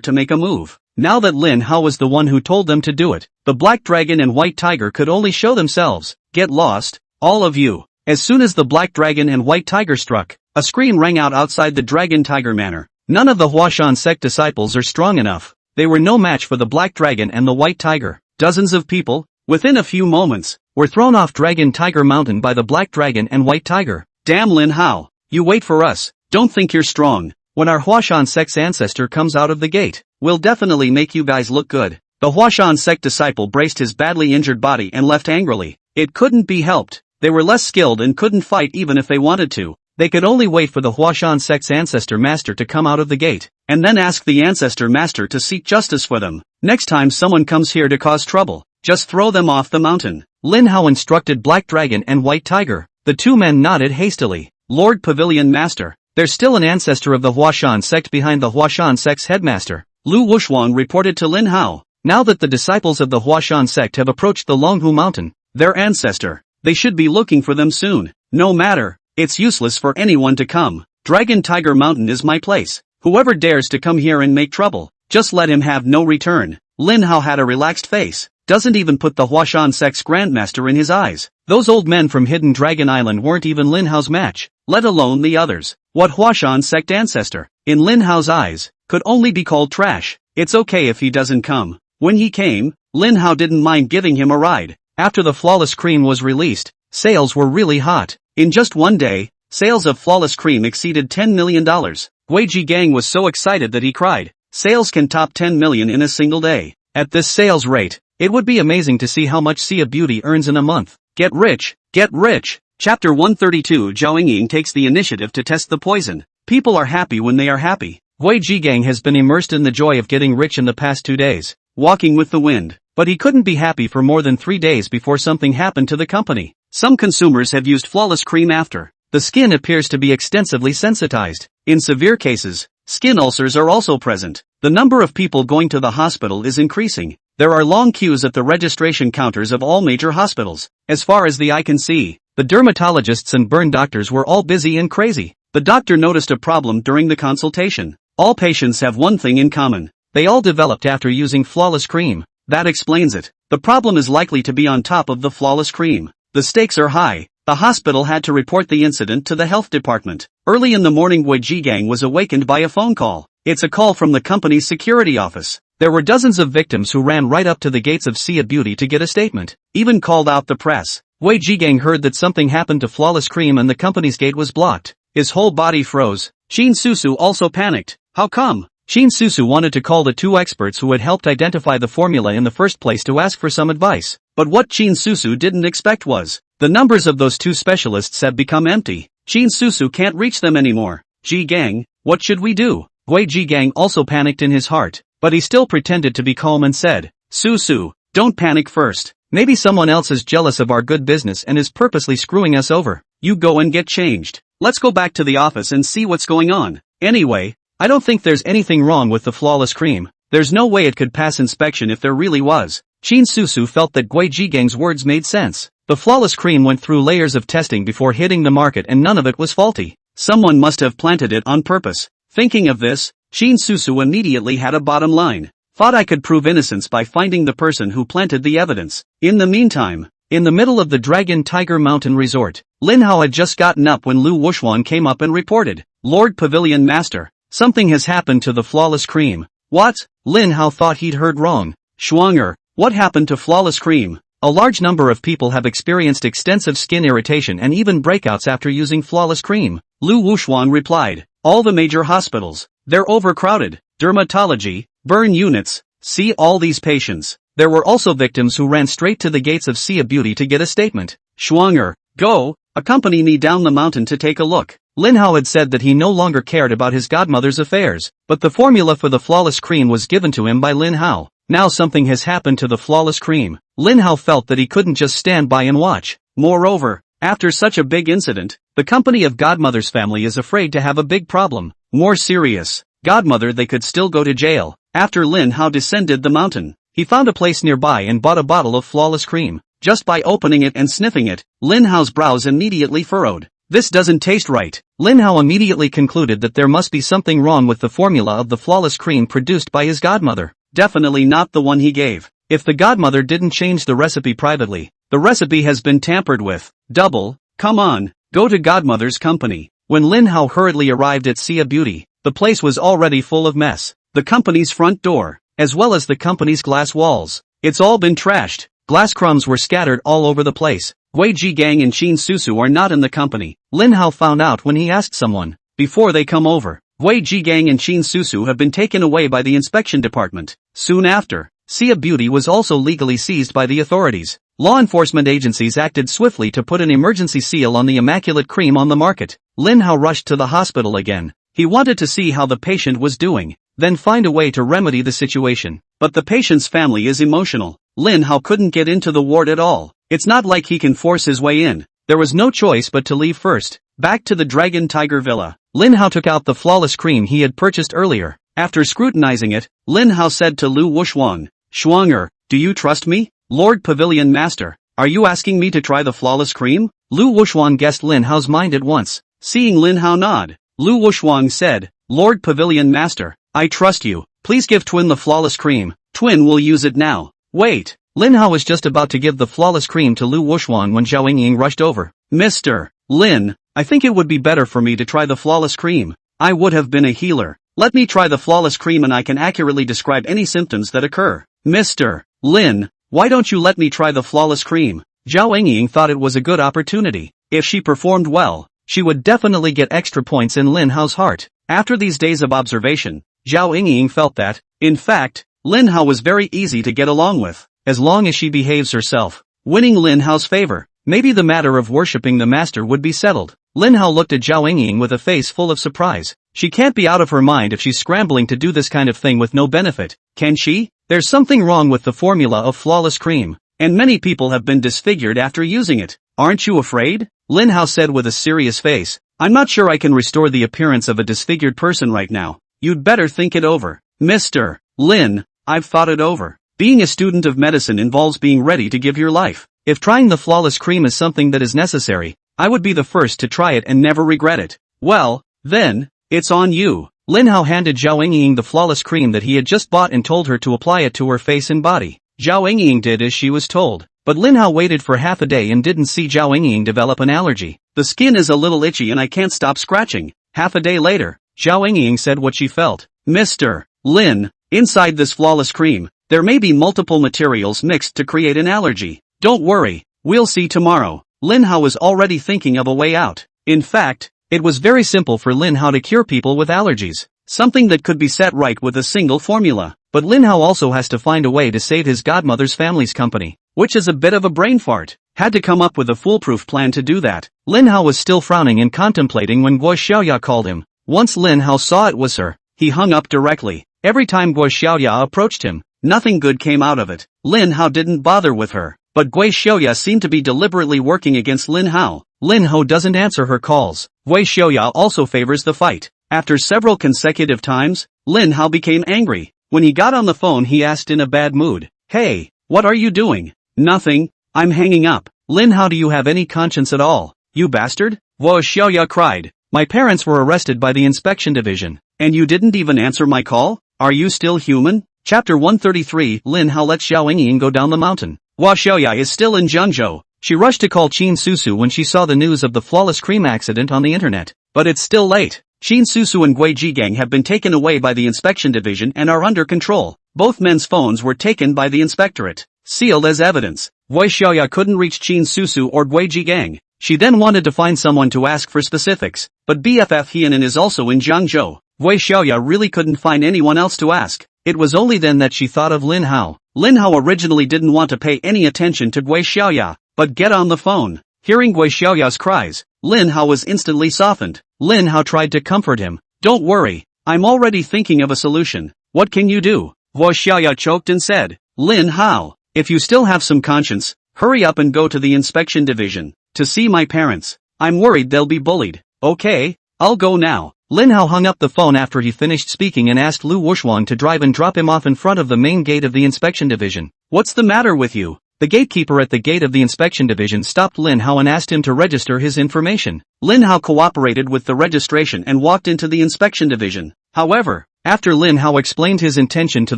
to make a move. Now that Lin Hao was the one who told them to do it, the Black Dragon and White Tiger could only show themselves. Get lost, all of you. As soon as the Black Dragon and White Tiger struck, a scream rang out outside the Dragon Tiger Manor. None of the Huashan sect disciples are strong enough. They were no match for the Black Dragon and the White Tiger. Dozens of people, within a few moments, were thrown off Dragon Tiger Mountain by the Black Dragon and White Tiger. Damn Lin Hao, you wait for us. Don't think you're strong. When our Huashan sect's ancestor comes out of the gate, we'll definitely make you guys look good. The Huashan sect disciple braced his badly injured body and left angrily. It couldn't be helped. They were less skilled and couldn't fight even if they wanted to. They could only wait for the Huashan sect's ancestor master to come out of the gate, and then ask the ancestor master to seek justice for them. Next time someone comes here to cause trouble, just throw them off the mountain. Lin Hao instructed Black Dragon and White Tiger. The two men nodded hastily. Lord Pavilion Master, there's still an ancestor of the Huashan sect behind the Huashan sect's headmaster. Lu Wushuang reported to Lin Hao. Now that the disciples of the Huashan sect have approached the Longhu mountain, their ancestor, they should be looking for them soon. No matter, it's useless for anyone to come. Dragon Tiger Mountain is my place. Whoever dares to come here and make trouble, just let him have no return. Lin Hao had a relaxed face, doesn't even put the Huashan sect's grandmaster in his eyes. Those old men from Hidden Dragon Island weren't even Lin Hao's match, let alone the others. What Huashan sect ancestor, in Lin Hao's eyes, could only be called trash. It's okay if he doesn't come. When he came, Lin Hao didn't mind giving him a ride. After the Flawless Cream was released, sales were really hot. In just one day, sales of Flawless Cream exceeded $10 million. Wei Jiangyang was so excited that he cried. Sales can top 10 million in a single day. At this sales rate, it would be amazing to see how much Sea of Beauty earns in a month. Get rich, get rich. Chapter 132. Jiangyang takes the initiative to test the poison. People are happy when they are happy. Wei Jiangyang has been immersed in the joy of getting rich in the past 2 days, walking with the wind. But he couldn't be happy for more than 3 days before something happened to the company. Some consumers have used Flawless Cream after. The skin appears to be extensively sensitized. In severe cases, skin ulcers are also present. The number of people going to the hospital is increasing. There are long queues at the registration counters of all major hospitals. As far as the eye can see, the dermatologists and burn doctors were all busy and crazy. The doctor noticed a problem during the consultation. All patients have one thing in common. They all developed after using Flawless Cream. That explains it. The problem is likely to be on top of the Flawless Cream. The stakes are high. The hospital had to report the incident to the health department. Early in the morning, Wei Jiangyang was awakened by a phone call. It's a call from the company's security office. There were dozens of victims who ran right up to the gates of Sea of Beauty to get a statement, even called out the press. Wei Jiangyang heard that something happened to Flawless Cream and the company's gate was blocked. His whole body froze. Qin Susu also panicked. How come? Qin Susu wanted to call the 2 experts who had helped identify the formula in the first place to ask for some advice. But what Qin Susu didn't expect was, the numbers of those 2 specialists have become empty. Qin Susu can't reach them anymore. Jiangyang, what should we do? Wei Jiangyang also panicked in his heart, but he still pretended to be calm and said, Susu, don't panic first. Maybe someone else is jealous of our good business and is purposely screwing us over. You go and get changed. Let's go back to the office and see what's going on. Anyway, I don't think there's anything wrong with the Flawless Cream. There's no way it could pass inspection if there really was. Qin Susu felt that Wei Jiangyang's words made sense. The Flawless Cream went through layers of testing before hitting the market and none of it was faulty. Someone must have planted it on purpose. Thinking of this, Qin Susu immediately had a bottom line. Thought I could prove innocence by finding the person who planted the evidence. In the meantime, in the middle of the Dragon Tiger Mountain Resort, Lin Hao had just gotten up when Lu Wuxuan came up and reported, Lord Pavilion Master, something has happened to the Flawless Cream. What? Lin Hao thought he'd heard wrong. Shuanger, what happened to Flawless Cream? A large number of people have experienced extensive skin irritation and even breakouts after using Flawless Cream. Lu Wuxuan replied, all the major hospitals, they're overcrowded. Dermatology, burn units, see all these patients. There were also victims who ran straight to the gates of Sea of Beauty to get a statement. Shuanger, go, accompany me down the mountain to take a look. Lin Hao had said that he no longer cared about his godmother's affairs, but the formula for the Flawless Cream was given to him by Lin Hao. Now something has happened to the Flawless Cream. Lin Hao felt that he couldn't just stand by and watch. Moreover, after such a big incident, the company of Godmother's family is afraid to have a big problem. More serious, Godmother they could still go to jail. After Lin Hao descended the mountain, he found a place nearby and bought a bottle of Flawless Cream. Just by opening it and sniffing it, Lin Hao's brows immediately furrowed. This doesn't taste right. Lin Hao immediately concluded that there must be something wrong with the formula of the Flawless Cream produced by his godmother. Definitely not the one he gave. If the godmother didn't change the recipe privately, the recipe has been tampered with. Double, come on, go to Godmother's company. When Lin Hao hurriedly arrived at Sea of Beauty, the place was already full of mess. The company's front door, as well as the company's glass walls. It's all been trashed. Glass crumbs were scattered all over the place. Wei Jiangyang and Qin Susu are not in the company. Lin Hao found out when he asked someone. Before they come over, Wei Jiangyang and Qin Susu have been taken away by the inspection department. Soon after, Sea of Beauty was also legally seized by the authorities. Law enforcement agencies acted swiftly to put an emergency seal on the immaculate cream on the market. Lin Hao rushed to the hospital again. He wanted to see how the patient was doing, then find a way to remedy the situation. But the patient's family is emotional. Lin Hao couldn't get into the ward at all. It's not like he can force his way in. There was no choice but to leave first. Back to the Dragon Tiger Villa, Lin Hao took out the Flawless Cream he had purchased earlier. After scrutinizing it, Lin Hao said to Lu Wuxuan, Schwanger, do you trust me? Lord Pavilion Master, are you asking me to try the flawless cream? Lu Wuxuan guessed Lin Hao's mind at once. Seeing Lin Hao nod, Lu Wuxuan said, Lord Pavilion Master, I trust you, please give Twin the flawless cream, Twin will use it now. Wait, Lin Hao was just about to give the flawless cream to Lu Wuxuan when Zhao Yingying rushed over. Mr. Lin, I think it would be better for me to try the flawless cream. I would have been a healer. Let me try the flawless cream and I can accurately describe any symptoms that occur. Mr. Lin, why don't you let me try the flawless cream? Zhao Yingying thought it was a good opportunity. If she performed well, she would definitely get extra points in Lin Hao's heart. After these days of observation, Zhao Yingying felt that, in fact, Lin Hao was very easy to get along with, as long as she behaves herself, winning Lin Hao's favor. Maybe the matter of worshipping the master would be settled. Lin Hao looked at Zhao Yingying with a face full of surprise. She can't be out of her mind if she's scrambling to do this kind of thing with no benefit, can she? There's something wrong with the formula of flawless cream, and many people have been disfigured after using it. Aren't you afraid? Lin Hao said with a serious face. I'm not sure I can restore the appearance of a disfigured person right now. You'd better think it over. Mr. Lin, I've thought it over. Being a student of medicine involves being ready to give your life. If trying the flawless cream is something that is necessary, I would be the first to try it and never regret it. Well, then, it's on you. Lin Hao handed Zhao Yingying the flawless cream that he had just bought and told her to apply it to her face and body. Zhao Yingying did as she was told, but Lin Hao waited for half a day and didn't see Zhao Yingying develop an allergy. The skin is a little itchy and I can't stop scratching. Half a day later, Zhao Yingying said what she felt. Mr. Lin, inside this flawless cream, there may be multiple materials mixed to create an allergy. Don't worry, we'll see tomorrow. Lin Hao was already thinking of a way out. In fact, it was very simple for Lin Hao to cure people with allergies. Something that could be set right with a single formula. But Lin Hao also has to find a way to save his godmother's family's company, which is a bit of a brain fart. Had to come up with a foolproof plan to do that. Lin Hao was still frowning and contemplating when Guo Xiaoya called him. Once Lin Hao saw it was her, he hung up directly. Every time Guo Xiaoya approached him, nothing good came out of it. Lin Hao didn't bother with her. But Gui Xiaoya seemed to be deliberately working against Lin Hao. Lin Hao doesn't answer her calls. Gui Xiaoya also favors the fight. After several consecutive times, Lin Hao became angry. When he got on the phone he asked in a bad mood, Hey, what are you doing? Nothing, I'm hanging up. Lin Hao, do you have any conscience at all? You bastard? Gui Xiaoya cried. My parents were arrested by the inspection division. And you didn't even answer my call? Are you still human? Chapter 133 Lin Hao lets Zhao Yingying go down the mountain. Guo Xiaoya is still in Jiangyang. She rushed to call Qin Susu when she saw the news of the flawless cream accident on the internet. But it's still late. Qin Susu and Gui Jigang have been taken away by the inspection division and are under control. Both men's phones were taken by the inspectorate, sealed as evidence. Gui Xiaoya couldn't reach Qin Susu or Gui Jigang. She then wanted to find someone to ask for specifics, but BFF Hienan is also in Jiangzhou. Gui Xiaoya really couldn't find anyone else to ask. It was only then that she thought of Lin Hao. Lin Hao originally didn't want to pay any attention to Gui Xiaoya, but get on the phone. Hearing Gui Xiaoya's cries, Lin Hao was instantly softened. Lin Hao tried to comfort him. Don't worry, I'm already thinking of a solution. What can you do? Gui Xiaoya choked and said, Lin Hao, if you still have some conscience, hurry up and go to the inspection division, to see my parents. I'm worried they'll be bullied. Okay, I'll go now. Lin Hao hung up the phone after he finished speaking and asked Lu Wuxuan to drive and drop him off in front of the main gate of the inspection division. What's the matter with you? The gatekeeper at the gate of the inspection division stopped Lin Hao and asked him to register his information. Lin Hao cooperated with the registration and walked into the inspection division. However, after Lin Hao explained his intention to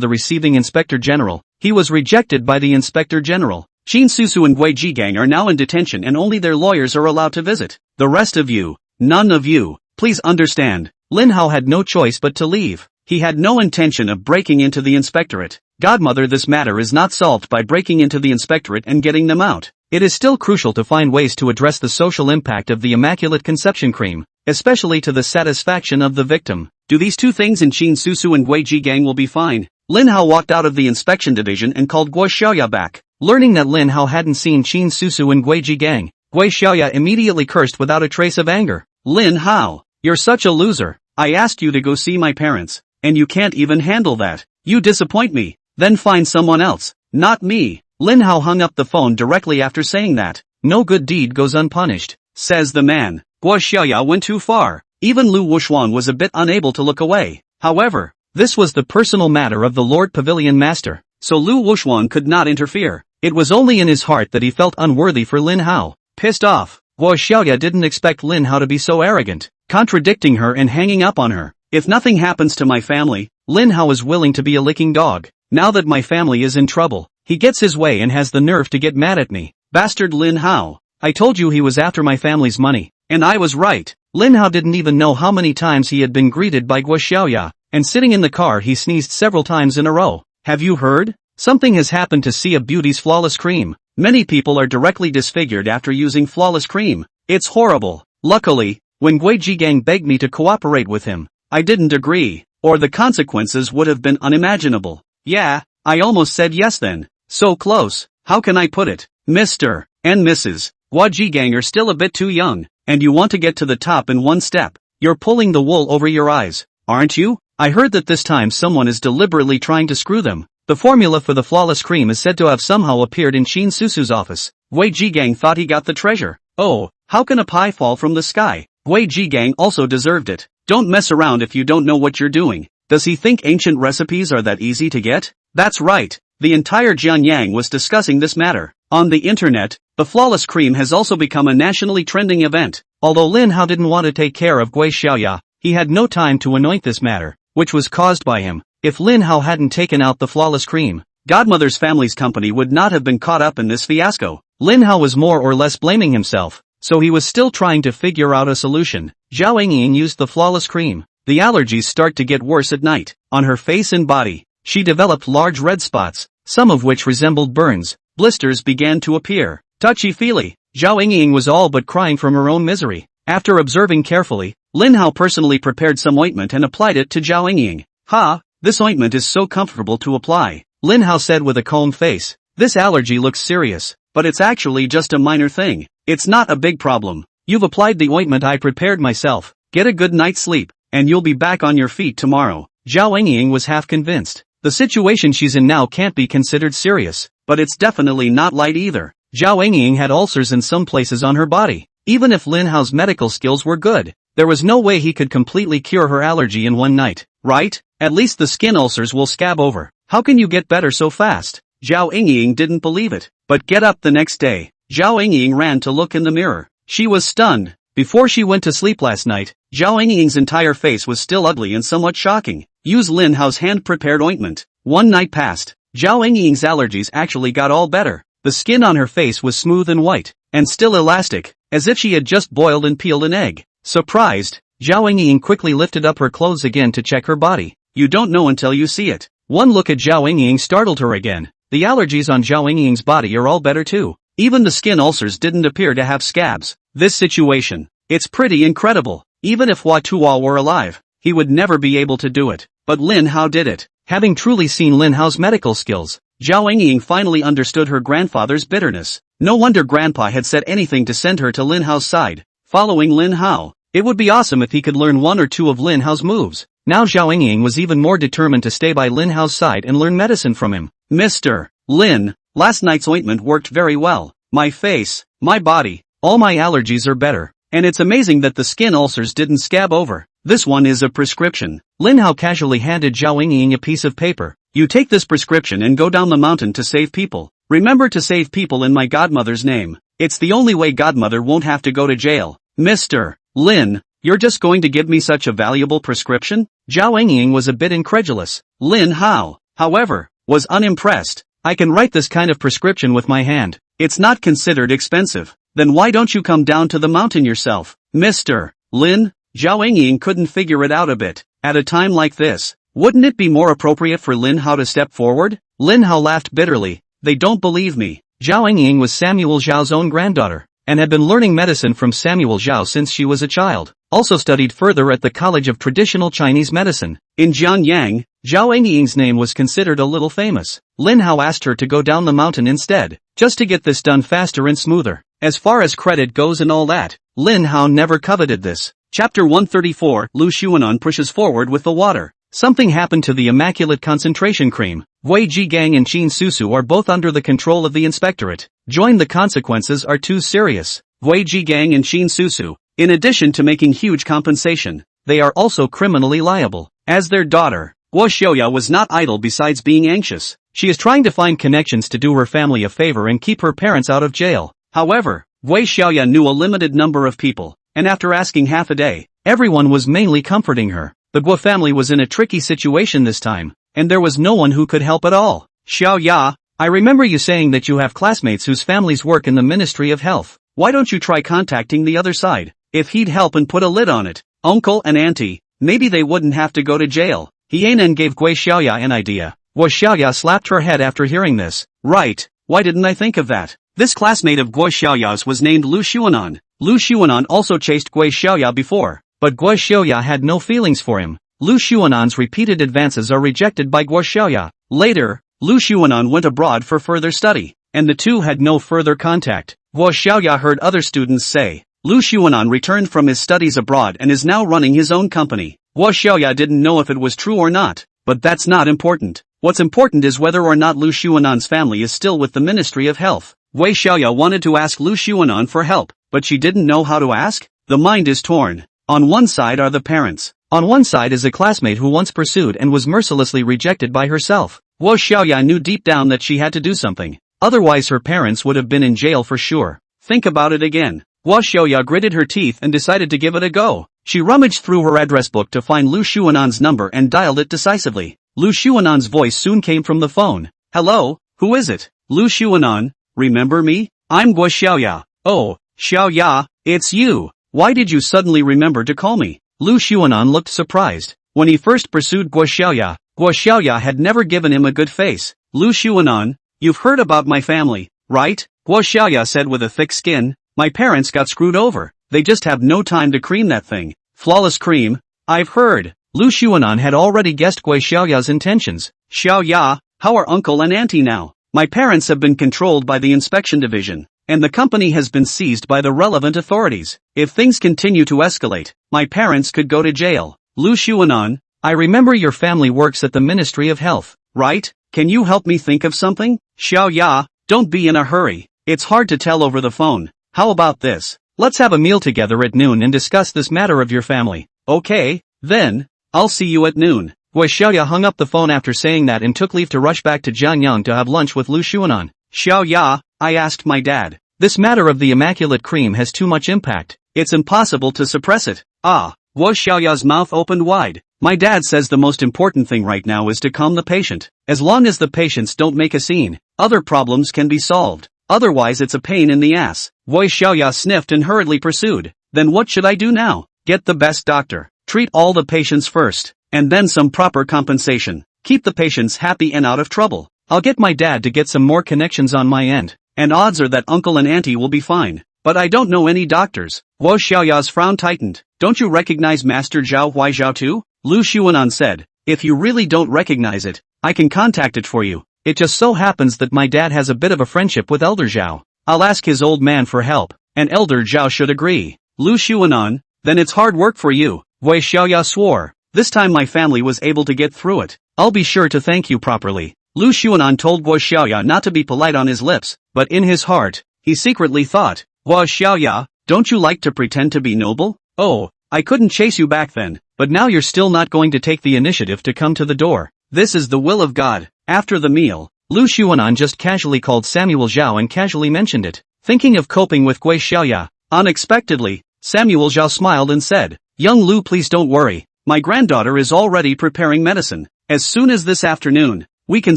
the receiving inspector general, he was rejected by the inspector general. Qin Susu and Gui Jigang are now in detention and only their lawyers are allowed to visit. The rest of you, none of you, please understand. Lin Hao had no choice but to leave. He had no intention of breaking into the inspectorate. Godmother, this matter is not solved by breaking into the inspectorate and getting them out. It is still crucial to find ways to address the social impact of the Immaculate Conception cream, especially to the satisfaction of the victim. Do these two things and Qin Susu and Gui Jigang will be fine. Lin Hao walked out of the inspection division and called Gui Xiaoya back. Learning that Lin Hao hadn't seen Qin Susu and Gui Jigang, Gui Xiaoya immediately cursed without a trace of anger. Lin Hao, you're such a loser. I asked you to go see my parents, and you can't even handle that. You disappoint me. Then find someone else, not me. Lin Hao hung up the phone directly after saying that. No good deed goes unpunished, says the man. Guo Xiaoya went too far. Even Lu Wuxuan was a bit unable to look away. However, this was the personal matter of the Lord Pavilion Master. so Lu Wuxuan could not interfere. It was only in his heart that he felt unworthy for Lin Hao. Pissed off, Guo Xiaoya didn't expect Lin Hao to be so arrogant, contradicting her and hanging up on her. If nothing happens to my family, Lin Hao is willing to be a licking dog. Now that my family is in trouble, he gets his way and has the nerve to get mad at me. Bastard Lin Hao. I told you he was after my family's money, and I was right. Lin Hao didn't even know how many times he had been greeted by Guo Xiaoya, and sitting in the car he sneezed several times in a row. Have you heard? Something has happened to Sia Beauty's flawless cream. Many people are directly disfigured after using flawless cream. It's horrible. Luckily, when Gui Jiangyang begged me to cooperate with him, I didn't agree, or the consequences would have been unimaginable. Yeah, I almost said yes then. So close. How can I put it? Mr. and Mrs. Gua Jiangyang are still a bit too young, and you want to get to the top in one step. You're pulling the wool over your eyes, aren't you? I heard that this time someone is deliberately trying to screw them. The formula for the flawless cream is said to have somehow appeared in Qin Susu's office. Gui Jiangyang thought he got the treasure. Oh, how can a pie fall from the sky? Gui Jiangyang also deserved it. Don't mess around if you don't know what you're doing. Does he think ancient recipes are that easy to get? That's right. The entire Jiangyang was discussing this matter. On the internet, the flawless cream has also become a nationally trending event. Although Lin Hao didn't want to take care of Gui Xiaoya, he had no time to anoint this matter, which was caused by him. If Lin Hao hadn't taken out the flawless cream, Godmother's family's company would not have been caught up in this fiasco. Lin Hao was more or less blaming himself, so he was still trying to figure out a solution. Zhao Yingying used the flawless cream. The allergies start to get worse at night. On her face and body, she developed large red spots, some of which resembled burns. Blisters began to appear. Touchy-feely. Zhao Yingying was all but crying from her own misery. After observing carefully, Lin Hao personally prepared some ointment and applied it to Zhao Yingying. Ha! This ointment is so comfortable to apply, Lin Hao said with a calm face. This allergy looks serious, but it's actually just a minor thing. It's not a big problem. You've applied the ointment I prepared myself. Get a good night's sleep, and you'll be back on your feet tomorrow. Zhao Yingying was half convinced. The situation she's in now can't be considered serious, but it's definitely not light either. Zhao Yingying had ulcers in some places on her body. Even if Lin Hao's medical skills were good, there was no way he could completely cure her allergy in one night, right? At least the skin ulcers will scab over. How can you get better so fast? Zhao Yingying didn't believe it. But get up the next day. Zhao Yingying ran to look in the mirror. She was stunned. Before she went to sleep last night, Zhao Yingying's entire face was still ugly and somewhat shocking. Use Lin Hao's hand-prepared ointment. One night passed. Zhao Yingying's allergies actually got all better. The skin on her face was smooth and white, and still elastic, as if she had just boiled and peeled an egg. Surprised, Zhao Yingying quickly lifted up her clothes again to check her body. You don't know until you see it. One look at Zhao Yingying startled her again. The allergies on Zhao Yingying's body are all better too. Even the skin ulcers didn't appear to have scabs. This situation, it's pretty incredible. Even if Hua Tuo were alive, he would never be able to do it. But Lin Hao did it. Having truly seen Lin Hao's medical skills, Zhao Yingying finally understood her grandfather's bitterness. No wonder Grandpa had said anything to send her to Lin Hao's side. Following Lin Hao, it would be awesome if he could learn one or two of Lin Hao's moves. Now Zhao Yingying was even more determined to stay by Lin Hao's side and learn medicine from him. Mr. Lin, last night's ointment worked very well. My face, my body, all my allergies are better. And it's amazing that the skin ulcers didn't scab over. This one is a prescription. Lin Hao casually handed Zhao Yingying a piece of paper. You take this prescription and go down the mountain to save people. Remember to save people in my godmother's name. It's the only way godmother won't have to go to jail. Mr. Lin, you're just going to give me such a valuable prescription? Zhao Yingying was a bit incredulous. Lin Hao, however, was unimpressed. I can write this kind of prescription with my hand. It's not considered expensive. Then why don't you come down to the mountain yourself? Mr. Lin? Zhao Yingying couldn't figure it out a bit. At a time like this, wouldn't it be more appropriate for Lin Hao to step forward? Lin Hao laughed bitterly. They don't believe me. Zhao Yingying was Samuel Zhao's own granddaughter, and had been learning medicine from Samuel Zhao since she was a child. Also studied further at the College of Traditional Chinese Medicine. In Jiangyang, Zhao Yingying's name was considered a little famous. Lin Hao asked her to go down the mountain instead, just to get this done faster and smoother. As far as credit goes and all that, Lin Hao never coveted this. Chapter 134, Lu Xuanan pushes forward with the water. Something happened to the immaculate concentration cream. Wei Jigang and Qin Susu are both under the control of the inspectorate. The consequences are too serious. Wei Jigang and Qin Susu, in addition to making huge compensation, they are also criminally liable. As their daughter, Guo Xiaoya was not idle besides being anxious. She is trying to find connections to do her family a favor and keep her parents out of jail. However, Guo Xiaoya knew a limited number of people, and after asking half a day, everyone was mainly comforting her. The Guo family was in a tricky situation this time, and there was no one who could help at all. Xiaoya, I remember you saying that you have classmates whose families work in the Ministry of Health. Why don't you try contacting the other side? If he'd help and put a lid on it, uncle and auntie, maybe they wouldn't have to go to jail. Hienan gave Guo Xiaoya an idea. Guo Xiaoya slapped her head after hearing this. Right, why didn't I think of that? This classmate of Guo Xiaoya's was named Lu Xuanan. Lu Xuanan also chased Guo Xiaoya before, but Guo Xiaoya had no feelings for him. Lu Xuanan's repeated advances are rejected by Guo Xiaoya. Later, Lu Xuanan went abroad for further study, and the two had no further contact. Guo Xiaoya heard other students say, Lu Xuanan returned from his studies abroad and is now running his own company. Guo Xiaoya didn't know if it was true or not, but that's not important. What's important is whether or not Lu Xuanan's family is still with the Ministry of Health. Guo Xiaoya wanted to ask Lu Xuanan for help, but she didn't know how to ask. The mind is torn. On one side are the parents. On one side is a classmate who once pursued and was mercilessly rejected by herself. Guo Xiaoya knew deep down that she had to do something. Otherwise her parents would have been in jail for sure. Think about it again. Guo Xiaoya gritted her teeth and decided to give it a go. She rummaged through her address book to find Lu Xuanan's number and dialed it decisively. Lu Xuanan's voice soon came from the phone. Hello, who is it? Lu Xuanan, remember me? I'm Guo Xiaoya. Oh, Xiaoya, it's you. Why did you suddenly remember to call me? Lu Xuanan looked surprised. When he first pursued Guo Xiaoya had never given him a good face. Lu Xuanan, you've heard about my family, right? Guo Xiaoya said with a thick skin. My parents got screwed over. They just have no time to cream that thing. Flawless cream? I've heard. Lu Xuanan had already guessed Guo Xiaoya's intentions. Xiaoya, how are uncle and auntie now? My parents have been controlled by the inspection division, and the company has been seized by the relevant authorities. If things continue to escalate, my parents could go to jail. Lu Xuanan, I remember your family works at the Ministry of Health, right? Can you help me think of something? Xiaoya, don't be in a hurry. It's hard to tell over the phone. How about this? Let's have a meal together at noon and discuss this matter of your family. Okay, then, I'll see you at noon. Guo Xiaoya hung up the phone after saying that and took leave to rush back to Jiangyang to have lunch with Lu Xuanan. Xiaoya, I asked my dad. This matter of the immaculate cream has too much impact. It's impossible to suppress it. Ah, Guo Xiaoya's mouth opened wide. My dad says the most important thing right now is to calm the patient. As long as the patients don't make a scene, other problems can be solved. Otherwise it's a pain in the ass. Guo Xiaoya sniffed and hurriedly pursued. Then what should I do now? Get the best doctor. Treat all the patients first, and then some proper compensation. Keep the patients happy and out of trouble. I'll get my dad to get some more connections on my end, and odds are that uncle and auntie will be fine. But I don't know any doctors. Guo Xiaoya's frown tightened. Don't you recognize Master Zhao Huaizhao too? Lu Xuanan said. If you really don't recognize it, I can contact it for you. It just so happens that my dad has a bit of a friendship with Elder Zhao. I'll ask his old man for help, and Elder Zhao should agree. Lu Xuanan, then it's hard work for you. Guo Xiaoya swore. This time my family was able to get through it. I'll be sure to thank you properly. Lu Xuanan told Guo Xiaoya not to be polite on his lips, but in his heart, he secretly thought, Guo Xiaoya, don't you like to pretend to be noble? Oh, I couldn't chase you back then, but now you're still not going to take the initiative to come to the door. This is the will of God. After the meal, Lu Xuanan just casually called Samuel Zhao and casually mentioned it, thinking of coping with Guo Xiaoya. Unexpectedly, Samuel Zhao smiled and said, Young Lu, please don't worry. My granddaughter is already preparing medicine. As soon as this afternoon, we can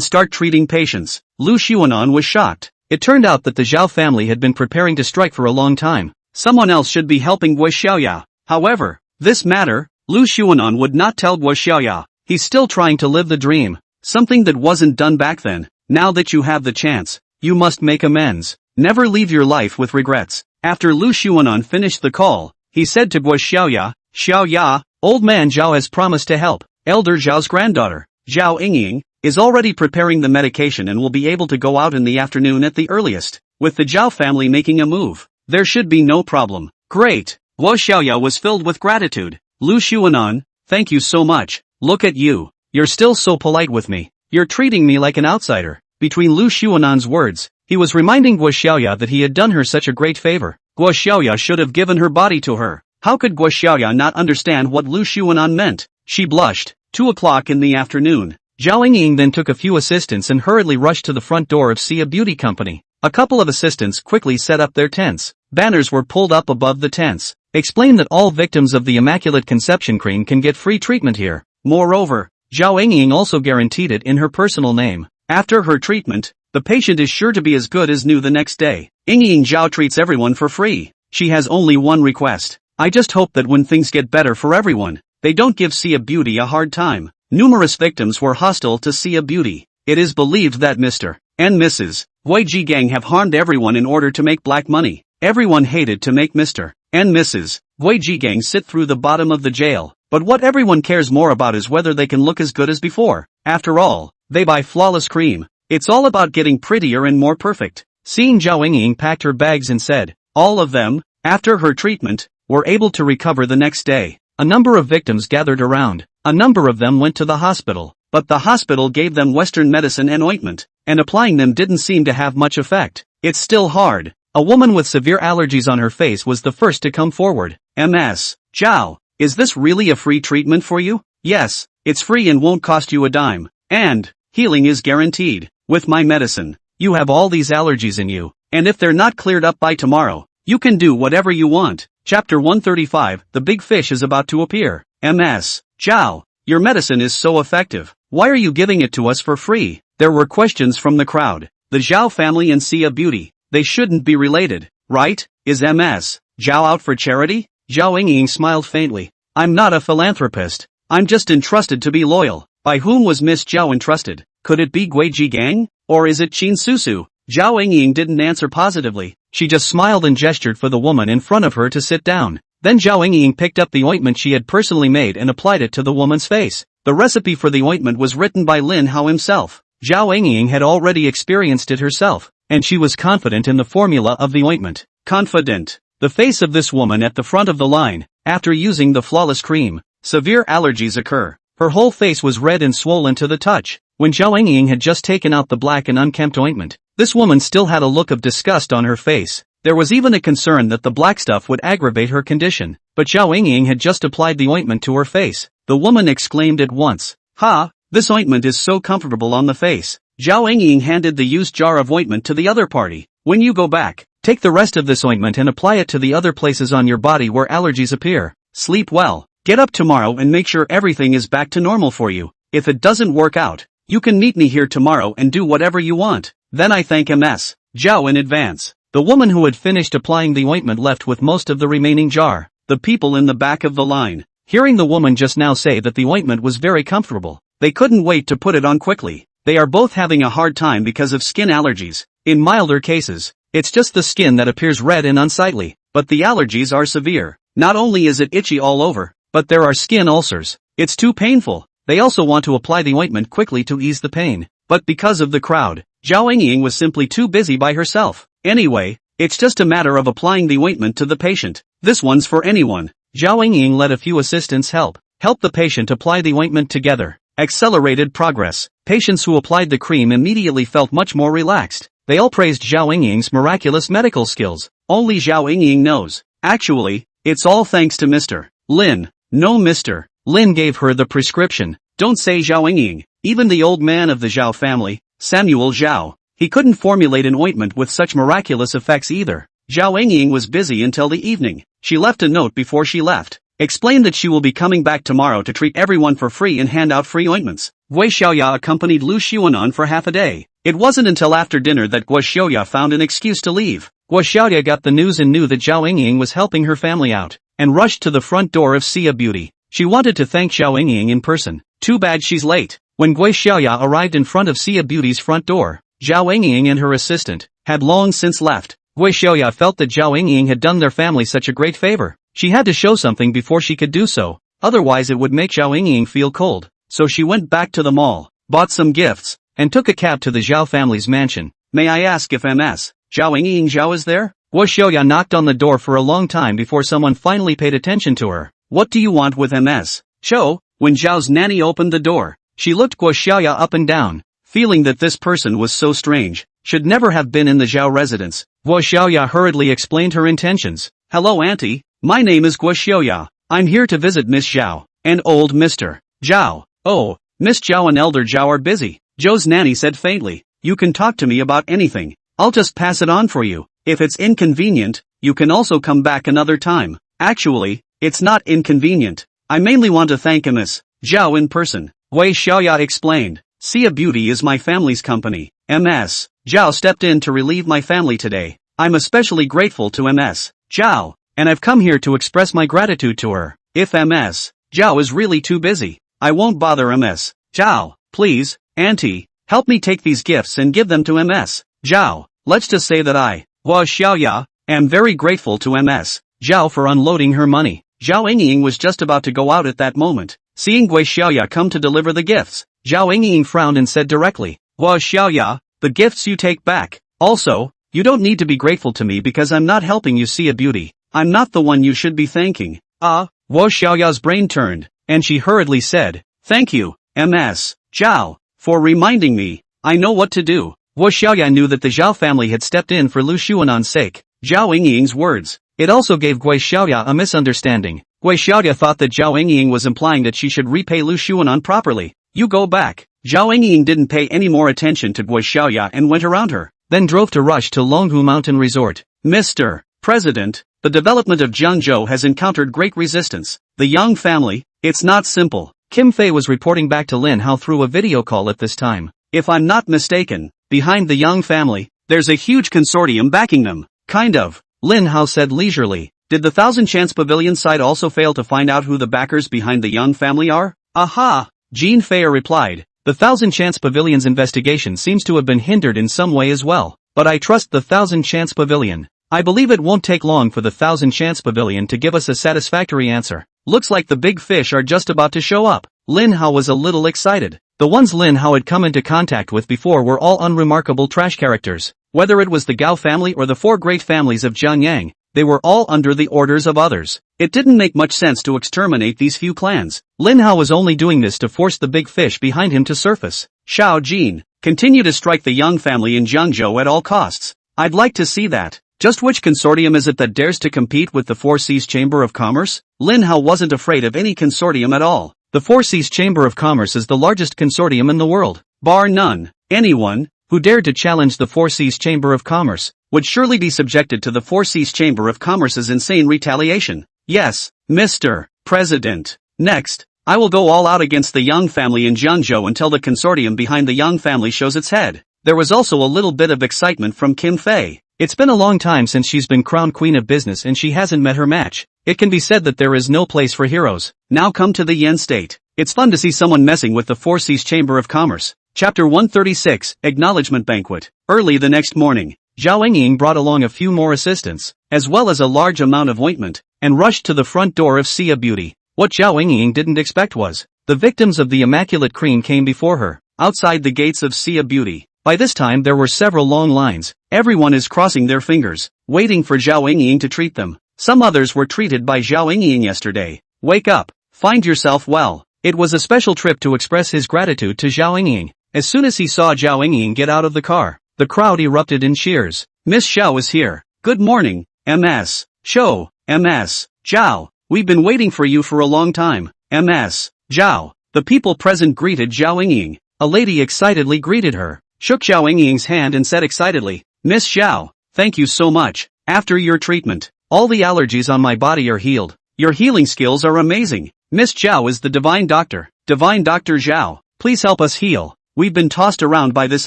start treating patients. Lu Xuanan was shocked. It turned out that the Zhao family had been preparing to strike for a long time. Someone else should be helping Guo Xiaoya. However, this matter, Lu Xuanan would not tell Guo Xiaoya. He's still trying to live the dream. Something that wasn't done back then. Now that you have the chance, you must make amends. Never leave your life with regrets. After Lu Xuanan finished the call, he said to Guo Xiaoya, Xiaoya, old man Zhao has promised to help. Elder Zhao's granddaughter, Zhao Yingying, is already preparing the medication and will be able to go out in the afternoon at the earliest. With the Zhao family making a move, there should be no problem. Great. Guo Xiaoya was filled with gratitude. Lu Xuanan, thank you so much. Look at you. You're still so polite with me. You're treating me like an outsider. Between Lu Xuanan's words, he was reminding Guo Xiaoya that he had done her such a great favor. Guo Xiaoya should have given her body to her. How could Guo Xiaoya not understand what Lu Xuanan meant? She blushed. 2 o'clock in the afternoon. Zhao Ying then took a few assistants and hurriedly rushed to the front door of Sia Beauty Company. A couple of assistants quickly set up their tents. Banners were pulled up above the tents. Explained that all victims of the Immaculate Conception Cream can get free treatment here. Moreover, Zhao Ying also guaranteed it in her personal name. After her treatment, the patient is sure to be as good as new the next day. Ying Zhao treats everyone for free. She has only one request. I just hope that when things get better for everyone, they don't give Sia Beauty a hard time. Numerous victims were hostile to Sia Beauty. It is believed that Mr. and Mrs. Wei Jiangyang have harmed everyone in order to make black money. Everyone hated to make Mr. and Mrs. Wei Jiangyang sit through the bottom of the jail, but what everyone cares more about is whether they can look as good as before. After all, they buy flawless cream. It's all about getting prettier and more perfect. Seeing Zhao Ying packed her bags and said, all of them, after her treatment, were able to recover the next day. A number of victims gathered around. A number of them went to the hospital, but the hospital gave them Western medicine and ointment, and applying them didn't seem to have much effect. It's still hard. A woman with severe allergies on her face was the first to come forward. Ms. Zhao, is this really a free treatment for you? Yes, it's free and won't cost you a dime. And healing is guaranteed. With my medicine, you have all these allergies in you, and if they're not cleared up by tomorrow, you can do whatever you want. Chapter 135, The Big Fish is about to appear. Ms. Zhao, your medicine is so effective. Why are you giving it to us for free? There were questions from the crowd. The Zhao family and Sia Beauty, they shouldn't be related, right? Is Ms. Zhao out for charity? Zhao Ying smiled faintly. I'm not a philanthropist. I'm just entrusted to be loyal. By whom was Miss Zhao entrusted? Could it be Gui Jigang? Or is it Qin Susu? Zhao Ying didn't answer positively. She just smiled and gestured for the woman in front of her to sit down. Then Zhao Ying picked up the ointment she had personally made and applied it to the woman's face. The recipe for the ointment was written by Lin Hao himself. Zhao Ying had already experienced it herself, and she was confident in the formula of the ointment. Confident. The face of this woman at the front of the line. After using the flawless cream, severe allergies occur. Her whole face was red and swollen to the touch. When Zhao Ying had just taken out the black and unkempt ointment, this woman still had a look of disgust on her face. There was even a concern that the black stuff would aggravate her condition. But Zhao Ying had just applied the ointment to her face. The woman exclaimed at once, "Ha! This ointment is so comfortable on the face." Zhao Ying handed the used jar of ointment to the other party. When you go back, take the rest of this ointment and apply it to the other places on your body where allergies appear. Sleep well. Get up tomorrow and make sure everything is back to normal for you. If it doesn't work out, you can meet me here tomorrow and do whatever you want. Then I thank Ms. Zhao in advance. The woman who had finished applying the ointment left with most of the remaining jar. The people in the back of the line, hearing the woman just now say that the ointment was very comfortable, they couldn't wait to put it on quickly. They are both having a hard time because of skin allergies. In milder cases, it's just the skin that appears red and unsightly, but the allergies are severe. Not only is it itchy all over, but there are skin ulcers. It's too painful. They also want to apply the ointment quickly to ease the pain. But because of the crowd, Zhao Ying was simply too busy by herself. Anyway, it's just a matter of applying the ointment to the patient. This one's for anyone. Zhao Ying let a few assistants help the patient apply the ointment together. Accelerated progress. Patients who applied the cream immediately felt much more relaxed. They all praised Zhao Ying's miraculous medical skills. Only Zhao Ying knows. Actually, it's all thanks to Mr. Lin. No, Mr. Lin gave her the prescription. Don't say Zhao Ying. Even the old man of the Zhao family, Samuel Zhao, he couldn't formulate an ointment with such miraculous effects either. Zhao Ying was busy until the evening. She left a note before she left. Explained that she will be coming back tomorrow to treat everyone for free and hand out free ointments. Gui Xiaoya accompanied Lu Xuanan for half a day. It wasn't until after dinner that Gui Xiaoya found an excuse to leave. Gui Xiaoya got the news and knew that Zhao Ying was helping her family out, and rushed to the front door of Sia Beauty. She wanted to thank Zhao Ying in person. Too bad she's late. When Gui Xiaoya arrived in front of Sia Beauty's front door, Zhao Ying and her assistant had long since left. Gui Xiaoya felt that Zhao Ying had done their family such a great favor. She had to show something before she could do so, otherwise it would make Zhao Ying feel cold. So she went back to the mall, bought some gifts, and took a cab to the Zhao family's mansion. May I ask if Ms. Zhao Ying Zhao is there? Gui Xiaoya knocked on the door for a long time before someone finally paid attention to her. What do you want with Ms. Zhao? When Zhao's nanny opened the door, she looked Gui Xiaoya up and down, feeling that this person was so strange, should never have been in the Zhao residence. Gui Xiaoya hurriedly explained her intentions. Hello auntie, my name is Gui Xiaoya. I'm here to visit Miss Zhao, and old Mr. Zhao. Oh, Miss Zhao and Elder Zhao are busy, Zhou's nanny said faintly. You can talk to me about anything. I'll just pass it on for you. If it's inconvenient, you can also come back another time. Actually, it's not inconvenient. I mainly want to thank Miss Zhao in person. Wei Xiaoya explained. Sia Beauty is my family's company. Ms. Zhao stepped in to relieve my family today. I'm especially grateful to Ms. Zhao, and I've come here to express my gratitude to her. If Ms. Zhao is really too busy, I won't bother Ms. Zhao. Please, Auntie, help me take these gifts and give them to Ms. Zhao. Let's just say that I, Hua Xiaoya, am very grateful to Ms. Zhao for unloading her money. Zhao Yingying was just about to go out at that moment. Seeing Gui Xiaoya come to deliver the gifts, Zhao Yingying frowned and said directly, Hua Xiaoya, the gifts you take back. Also, you don't need to be grateful to me because I'm not helping you see a beauty. I'm not the one you should be thanking. Hua Xiaoya's brain turned, and she hurriedly said, thank you, Ms. Zhao, for reminding me. I know what to do. Hua Xiaoya knew that the Zhao family had stepped in for Lu Xuanan's sake. Zhao Yingying's words. It also gave Gui Xiaoya a misunderstanding. Gui Xiaoya thought that Zhao Yingying was implying that she should repay Lu Xuanan properly. You go back. Zhao Yingying didn't pay any more attention to Gui Xiaoya and went around her, then drove to rush to Longhu Mountain Resort. Mr. President, the development of Jiangyang has encountered great resistance. The Yang family, it's not simple. Kim Fei was reporting back to Lin Hao through a video call at this time. If I'm not mistaken, behind the Yang family, there's a huge consortium backing them. Kind of. Lin Hao said leisurely. Did the Thousand Chance Pavilion side also fail to find out who the backers behind the Yang family are? Aha! Jean Fei replied. The Thousand Chance Pavilion's investigation seems to have been hindered in some way as well. But I trust the Thousand Chance Pavilion. I believe it won't take long for the Thousand Chance Pavilion to give us a satisfactory answer. Looks like the big fish are just about to show up. Lin Hao was a little excited. The ones Lin Hao had come into contact with before were all unremarkable trash characters. Whether it was the Gao family or the four great families of Jiangyang, they were all under the orders of others. It didn't make much sense to exterminate these few clans. Lin Hao was only doing this to force the big fish behind him to surface. Xiao Jin, continue to strike the Yang family in Jiangzhou at all costs. I'd like to see that. Just which consortium is it that dares to compete with the Four Seas Chamber of Commerce? Lin Hao wasn't afraid of any consortium at all. The Four Seas Chamber of Commerce is the largest consortium in the world. Bar none. Anyone who dared to challenge the Four Seas Chamber of Commerce would surely be subjected to the Four Seas Chamber of Commerce's insane retaliation. Yes, Mr. President. Next, I will go all out against the Yang family in Jiangzhou until the consortium behind the Yang family shows its head. There was also a little bit of excitement from Kim Fei. It's been a long time since she's been crowned queen of business and she hasn't met her match. It can be said that there is no place for heroes. Now come to the Yen state. It's fun to see someone messing with the Four Seas Chamber of Commerce. Chapter 136, Acknowledgement Banquet. Early the next morning, Zhao Yingying brought along a few more assistants, as well as a large amount of ointment, and rushed to the front door of Sia Beauty. What Zhao Yingying didn't expect was, the victims of the Immaculate Cream came before her, outside the gates of Sia Beauty. By this time there were several long lines. Everyone is crossing their fingers, waiting for Zhao Yingying to treat them. Some others were treated by Zhao Yingying yesterday. Wake up, find yourself well. It was a special trip to express his gratitude to Zhao Yingying. As soon as he saw Zhao Yingying get out of the car, the crowd erupted in cheers. Miss Xiao is here. Good morning, Ms. Shou, Ms. Zhao. We've been waiting for you for a long time, Ms. Zhao. The people present greeted Zhao Yingying. A lady excitedly greeted her, shook Zhao Yingying's hand and said excitedly, Miss Xiao, thank you so much. After your treatment, all the allergies on my body are healed. Your healing skills are amazing. Miss Zhao is the divine doctor. Divine Dr. Zhao, please help us heal. We've been tossed around by this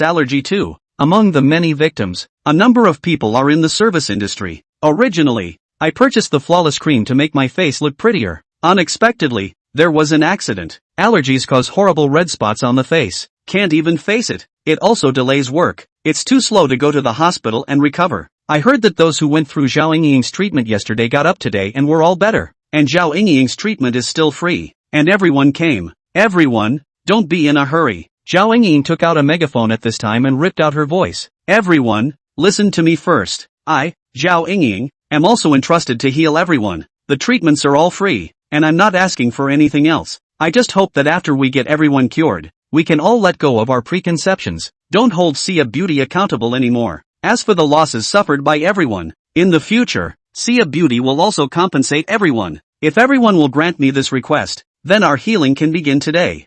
allergy too. Among the many victims, a number of people are in the service industry. Originally, I purchased the flawless cream to make my face look prettier. Unexpectedly, there was an accident. Allergies cause horrible red spots on the face. Can't even face it. It also delays work. It's too slow to go to the hospital and recover. I heard that those who went through Zhao Yingying's treatment yesterday got up today and were all better. And Zhao Yingying's treatment is still free. And everyone came. Everyone, don't be in a hurry. Zhao Yingying took out a megaphone at this time and ripped out her voice. Everyone, listen to me first. I, Zhao Yingying, am also entrusted to heal everyone. The treatments are all free, and I'm not asking for anything else. I just hope that after we get everyone cured, we can all let go of our preconceptions. Don't hold Sia Beauty accountable anymore. As for the losses suffered by everyone, in the future, Sia Beauty will also compensate everyone. If everyone will grant me this request, then our healing can begin today.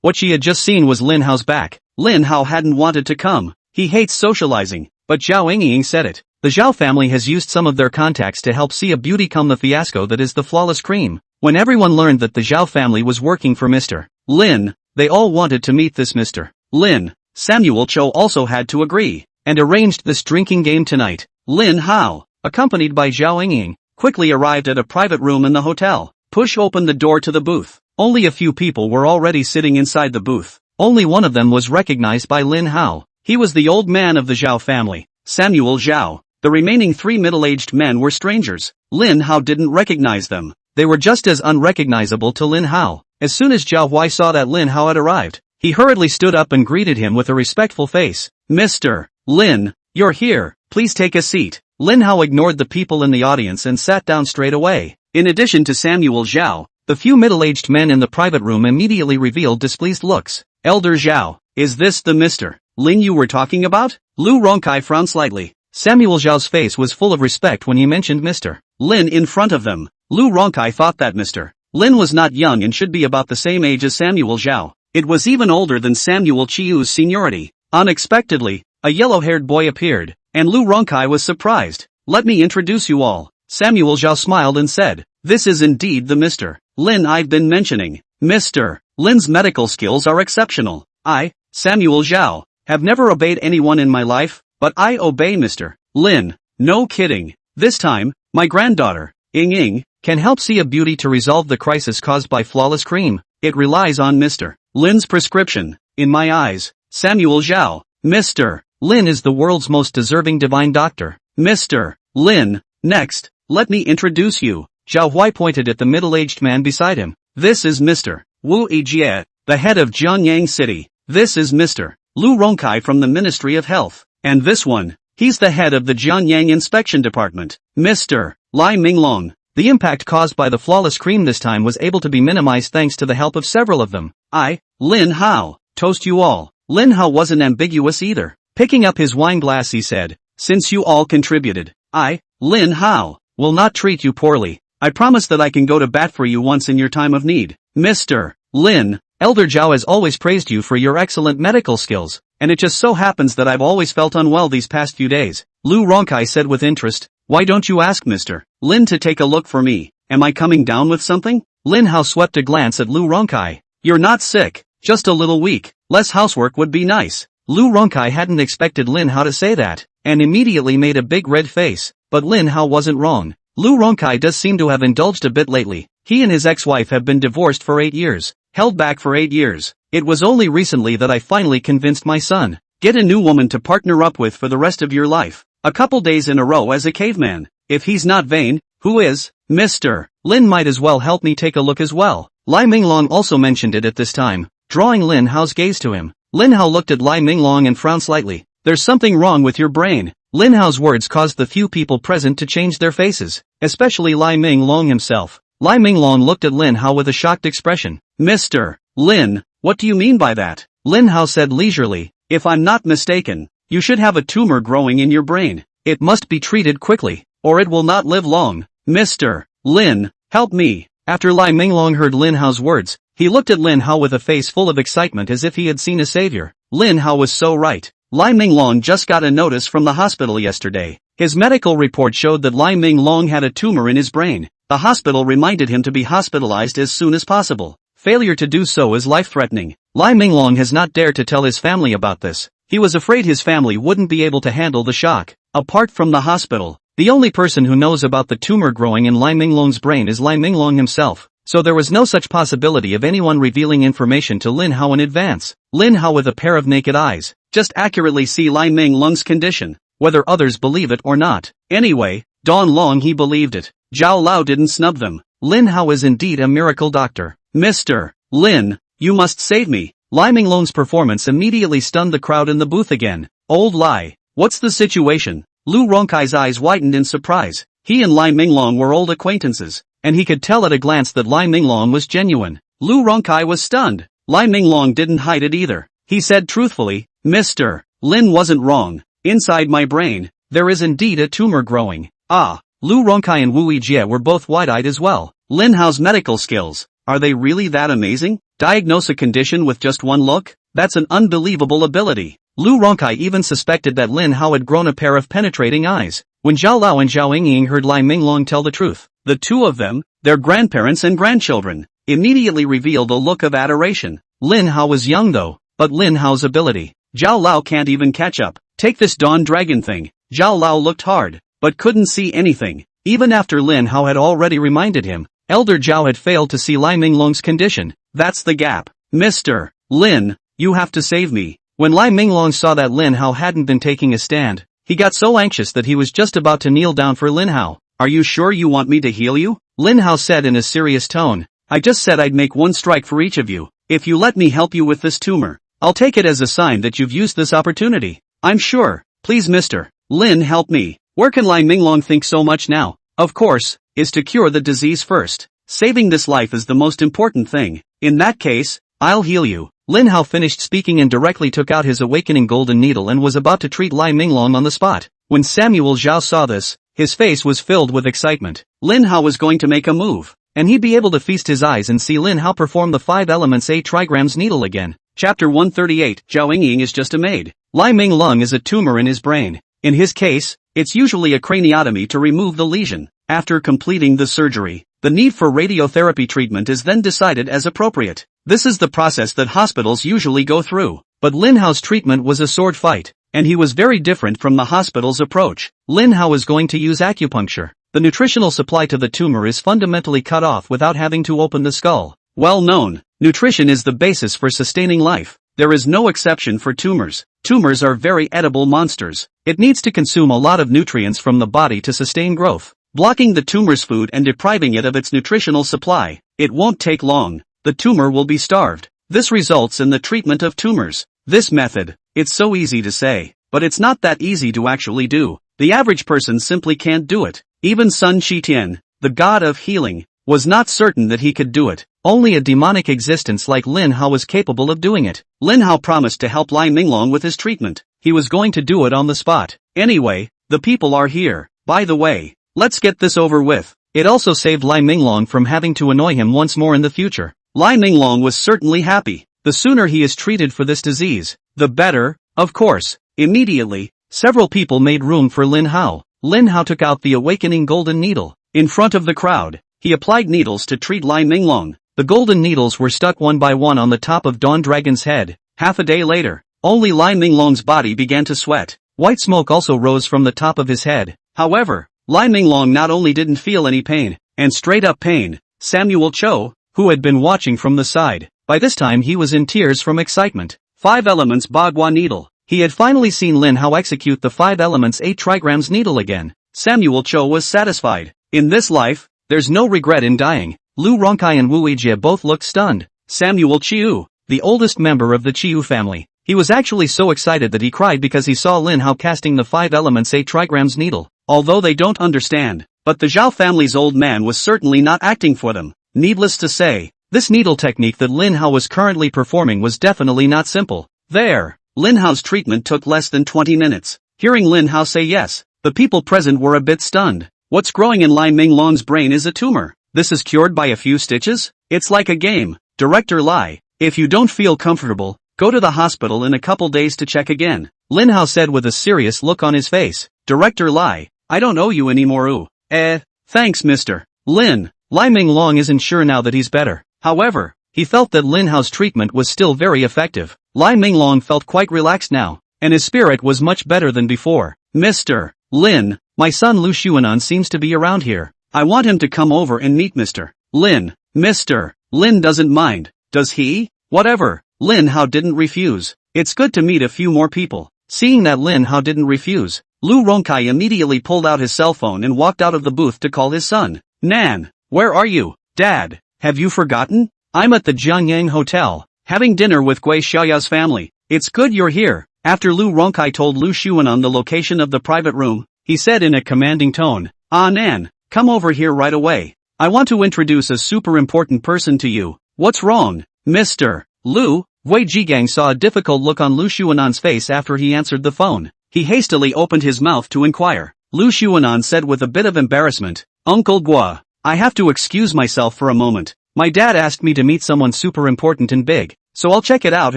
What she had just seen was Lin Hao's back. Lin Hao hadn't wanted to come. He hates socializing, but Zhao Ying said it. The Zhao family has used some of their contacts to help see a beauty come the fiasco that is the flawless cream. When everyone learned that the Zhao family was working for Mr. Lin, they all wanted to meet this Mr. Lin. Samuel Cho also had to agree, and arranged this drinking game tonight. Lin Hao, accompanied by Zhao Ying, quickly arrived at a private room in the hotel. Push open the door to the booth. Only a few people were already sitting inside the booth. Only one of them was recognized by Lin Hao. He was the old man of the Zhao family, Samuel Zhao. The remaining 3 middle-aged men were strangers. Lin Hao didn't recognize them. They were just as unrecognizable to Lin Hao. As soon as Zhao Huai saw that Lin Hao had arrived, he hurriedly stood up and greeted him with a respectful face. Mr. Lin, you're here, please take a seat. Lin Hao ignored the people in the audience and sat down straight away. In addition to Samuel Zhao, the few middle-aged men in the private room immediately revealed displeased looks. Elder Zhao, is this the Mr. Lin you were talking about? Lu Rongkai frowned slightly. Samuel Zhao's face was full of respect when he mentioned Mr. Lin in front of them. Lu Rongkai thought that Mr. Lin was not young and should be about the same age as Samuel Zhao. It was even older than Samuel Chiu's seniority. Unexpectedly, a yellow-haired boy appeared, and Lu Rongkai was surprised. Let me introduce you all. Samuel Zhao smiled and said, this is indeed the Mr. Lin I've been mentioning. Mr. Lin's medical skills are exceptional. I, Samuel Zhao, have never obeyed anyone in my life, but I obey Mr. Lin. No kidding. This time, my granddaughter, Ying, can help see a beauty to resolve the crisis caused by flawless cream. It relies on Mr. Lin's prescription. In my eyes, Samuel Zhao, Mr. Lin is the world's most deserving divine doctor. Mr. Lin, next, let me introduce you. Zhao Huai pointed at the middle-aged man beside him. This is Mr. Wu Yijie, the head of Jiangyang City. This is Mr. Lu Rongkai from the Ministry of Health. And this one, he's the head of the Jiangyang Inspection Department. Mr. Lai Minglong. The impact caused by the flawless cream this time was able to be minimized thanks to the help of several of them. I, Lin Hao, toast you all. Lin Hao wasn't ambiguous either. Picking up his wine glass he said, since you all contributed, I, Lin Hao, will not treat you poorly. I promise that I can go to bat for you once in your time of need. Mr. Lin, Elder Zhao has always praised you for your excellent medical skills, and it just so happens that I've always felt unwell these past few days. Lu Rongkai said with interest, why don't you ask Mr. Lin to take a look for me? Am I coming down with something? Lin Hao swept a glance at Lu Rongkai. You're not sick, just a little weak. Less housework would be nice. Lu Rongkai hadn't expected Lin Hao to say that, and immediately made a big red face, but Lin Hao wasn't wrong. Lu Rongkai does seem to have indulged a bit lately. He and his ex-wife have been divorced for 8 years, held back for 8 years. It was only recently that I finally convinced my son. Get a new woman to partner up with for the rest of your life. A couple days in a row as a caveman. If he's not vain, who is? Mr. Lin might as well help me take a look as well. Lai Minglong also mentioned it at this time, drawing Lin Hao's gaze to him. Lin Hao looked at Lai Minglong and frowned slightly. There's something wrong with your brain. Lin Hao's words caused the few people present to change their faces, especially Lai Minglong himself. Lai Minglong looked at Lin Hao with a shocked expression. Mr. Lin, what do you mean by that? Lin Hao said leisurely, if I'm not mistaken, you should have a tumor growing in your brain. It must be treated quickly, or it will not live long. Mr. Lin, help me. After Lai Minglong heard Lin Hao's words, he looked at Lin Hao with a face full of excitement as if he had seen a savior. Lin Hao was so right. Lai Minglong just got a notice from the hospital yesterday. His medical report showed that Lai Minglong had a tumor in his brain. The hospital reminded him to be hospitalized as soon as possible. Failure to do so is life-threatening. Lai Minglong has not dared to tell his family about this. He was afraid his family wouldn't be able to handle the shock. Apart from the hospital, the only person who knows about the tumor growing in Lai Minglong's brain is Lai Minglong himself, so there was no such possibility of anyone revealing information to Lin Hao in advance. Lin Hao with a pair of naked eyes, just accurately see Lai Minglong's condition, whether others believe it or not. Anyway, Don Long he believed it. Zhao Lao didn't snub them. Lin Hao is indeed a miracle doctor. Mr. Lin, you must save me. Lai Minglong's performance immediately stunned the crowd in the booth again. Old Lai, what's the situation? Lu Rongkai's eyes widened in surprise. He and Lai Minglong were old acquaintances, and he could tell at a glance that Lai Minglong was genuine. Lu Rongkai was stunned. Lai Minglong didn't hide it either. He said truthfully, Mr. Lin wasn't wrong. Inside my brain, there is indeed a tumor growing. Ah. Lu Rongkai and Wu Yijie were both wide-eyed as well. Lin Hao's medical skills, are they really that amazing? Diagnose a condition with just one look? That's an unbelievable ability. Lu Rongkai even suspected that Lin Hao had grown a pair of penetrating eyes. When Zhao Lao and Zhao Yingying heard Lai Minglong tell the truth, the two of them, their grandparents and grandchildren, immediately revealed a look of adoration. Lin Hao was young though, but Lin Hao's ability, Zhao Lao can't even catch up. Take this Dawn Dragon thing. Zhao Lao looked hard, but couldn't see anything. Even after Lin Hao had already reminded him, Elder Zhao had failed to see Lai Minglong's condition. That's the gap. Mr. Lin, you have to save me. When Lai Minglong saw that Lin Hao hadn't been taking a stand, he got so anxious that he was just about to kneel down for Lin Hao. Are you sure you want me to heal you? Lin Hao said in a serious tone. I just said I'd make one strike for each of you. If you let me help you with this tumor, I'll take it as a sign that you've used this opportunity. I'm sure. Please Mr. Lin, help me. Where can Lai Minglong think so much now? Of course, is to cure the disease first. Saving this life is the most important thing. In that case, I'll heal you. Lin Hao finished speaking and directly took out his awakening golden needle and was about to treat Lai Minglong on the spot. When Samuel Zhao saw this, his face was filled with excitement. Lin Hao was going to make a move, and he'd be able to feast his eyes and see Lin Hao perform the 5 elements 8 trigrams needle again. Chapter 138. Zhao Yingying is just a maid. Lai Minglong is a tumor in his brain. In his case, it's usually a craniotomy to remove the lesion. After completing the surgery, the need for radiotherapy treatment is then decided as appropriate. This is the process that hospitals usually go through. But Lin Hao's treatment was a sword fight, and he was very different from the hospital's approach. Lin Hao is going to use acupuncture. The nutritional supply to the tumor is fundamentally cut off without having to open the skull. Well known, nutrition is the basis for sustaining life. There is no exception for tumors. Tumors are very edible monsters. It needs to consume a lot of nutrients from the body to sustain growth. Blocking the tumor's food and depriving it of its nutritional supply, it won't take long. The tumor will be starved. This results in the treatment of tumors. This method, it's so easy to say, but it's not that easy to actually do. The average person simply can't do it. Even Sun Qitian, the god of healing, was not certain that he could do it. Only a demonic existence like Lin Hao was capable of doing it. Lin Hao promised to help Lai Minglong with his treatment. He was going to do it on the spot. Anyway, the people are here. By the way, let's get this over with. It also saved Lai Minglong from having to annoy him once more in the future. Lai Minglong was certainly happy. The sooner he is treated for this disease, the better, of course. Immediately, several people made room for Lin Hao. Lin Hao took out the awakening golden needle. In front of the crowd, he applied needles to treat Lai Minglong. The golden needles were stuck one by one on the top of Dawn Dragon's head. Half a day later, only Lai Minglong's body began to sweat. White smoke also rose from the top of his head. However, Lai Minglong not only didn't feel any pain, and straight up pain, Samuel Cho, who had been watching from the side, by this time he was in tears from excitement. 5 elements Bagua needle. He had finally seen Lin Hao execute the 5 elements 8 trigrams needle again. Samuel Cho was satisfied. In this life, there's no regret in dying. Lu Rongkai and Wu Yijie both looked stunned. Samuel Chiu, the oldest member of the Chiu family. He was actually so excited that he cried because he saw Lin Hao casting the 5 elements 8 trigrams needle. Although they don't understand, but the Zhao family's old man was certainly not acting for them. Needless to say, this needle technique that Lin Hao was currently performing was definitely not simple. There, Lin Hao's treatment took less than 20 minutes. Hearing Lin Hao say yes, the people present were a bit stunned. What's growing in Lai Minglong's brain is a tumor. This is cured by a few stitches? It's like a game. Director Lai, if you don't feel comfortable, go to the hospital in a couple days to check again. Lin Hao said with a serious look on his face. Director Lai, I don't owe you anymore. Thanks Mr. Lin. Lai Minglong isn't sure now that he's better. However, he felt that Lin Hao's treatment was still very effective. Lai Minglong felt quite relaxed now, and his spirit was much better than before. Mr. Lin, my son Lu Xuanan seems to be around here. I want him to come over and meet Mr. Lin. Mr. Lin doesn't mind, does he? Whatever. Lin Hao didn't refuse. It's good to meet a few more people. Seeing that Lin Hao didn't refuse, Lu Rongkai immediately pulled out his cell phone and walked out of the booth to call his son. Nan, where are you? Dad, have you forgotten? I'm at the Jiangyang hotel, having dinner with Gui Xiaoyao's family. It's good you're here. After Lu Rongkai told Lu Xuanan the location of the private room, he said in a commanding tone, Nan, come over here right away. I want to introduce a super important person to you. What's wrong, Mr. Lu? Wei Jigang saw a difficult look on Lu Xuanan's face after he answered the phone. He hastily opened his mouth to inquire. Lu Xuanan said with a bit of embarrassment, Uncle Gua, I have to excuse myself for a moment. My dad asked me to meet someone super important and big, so I'll check it out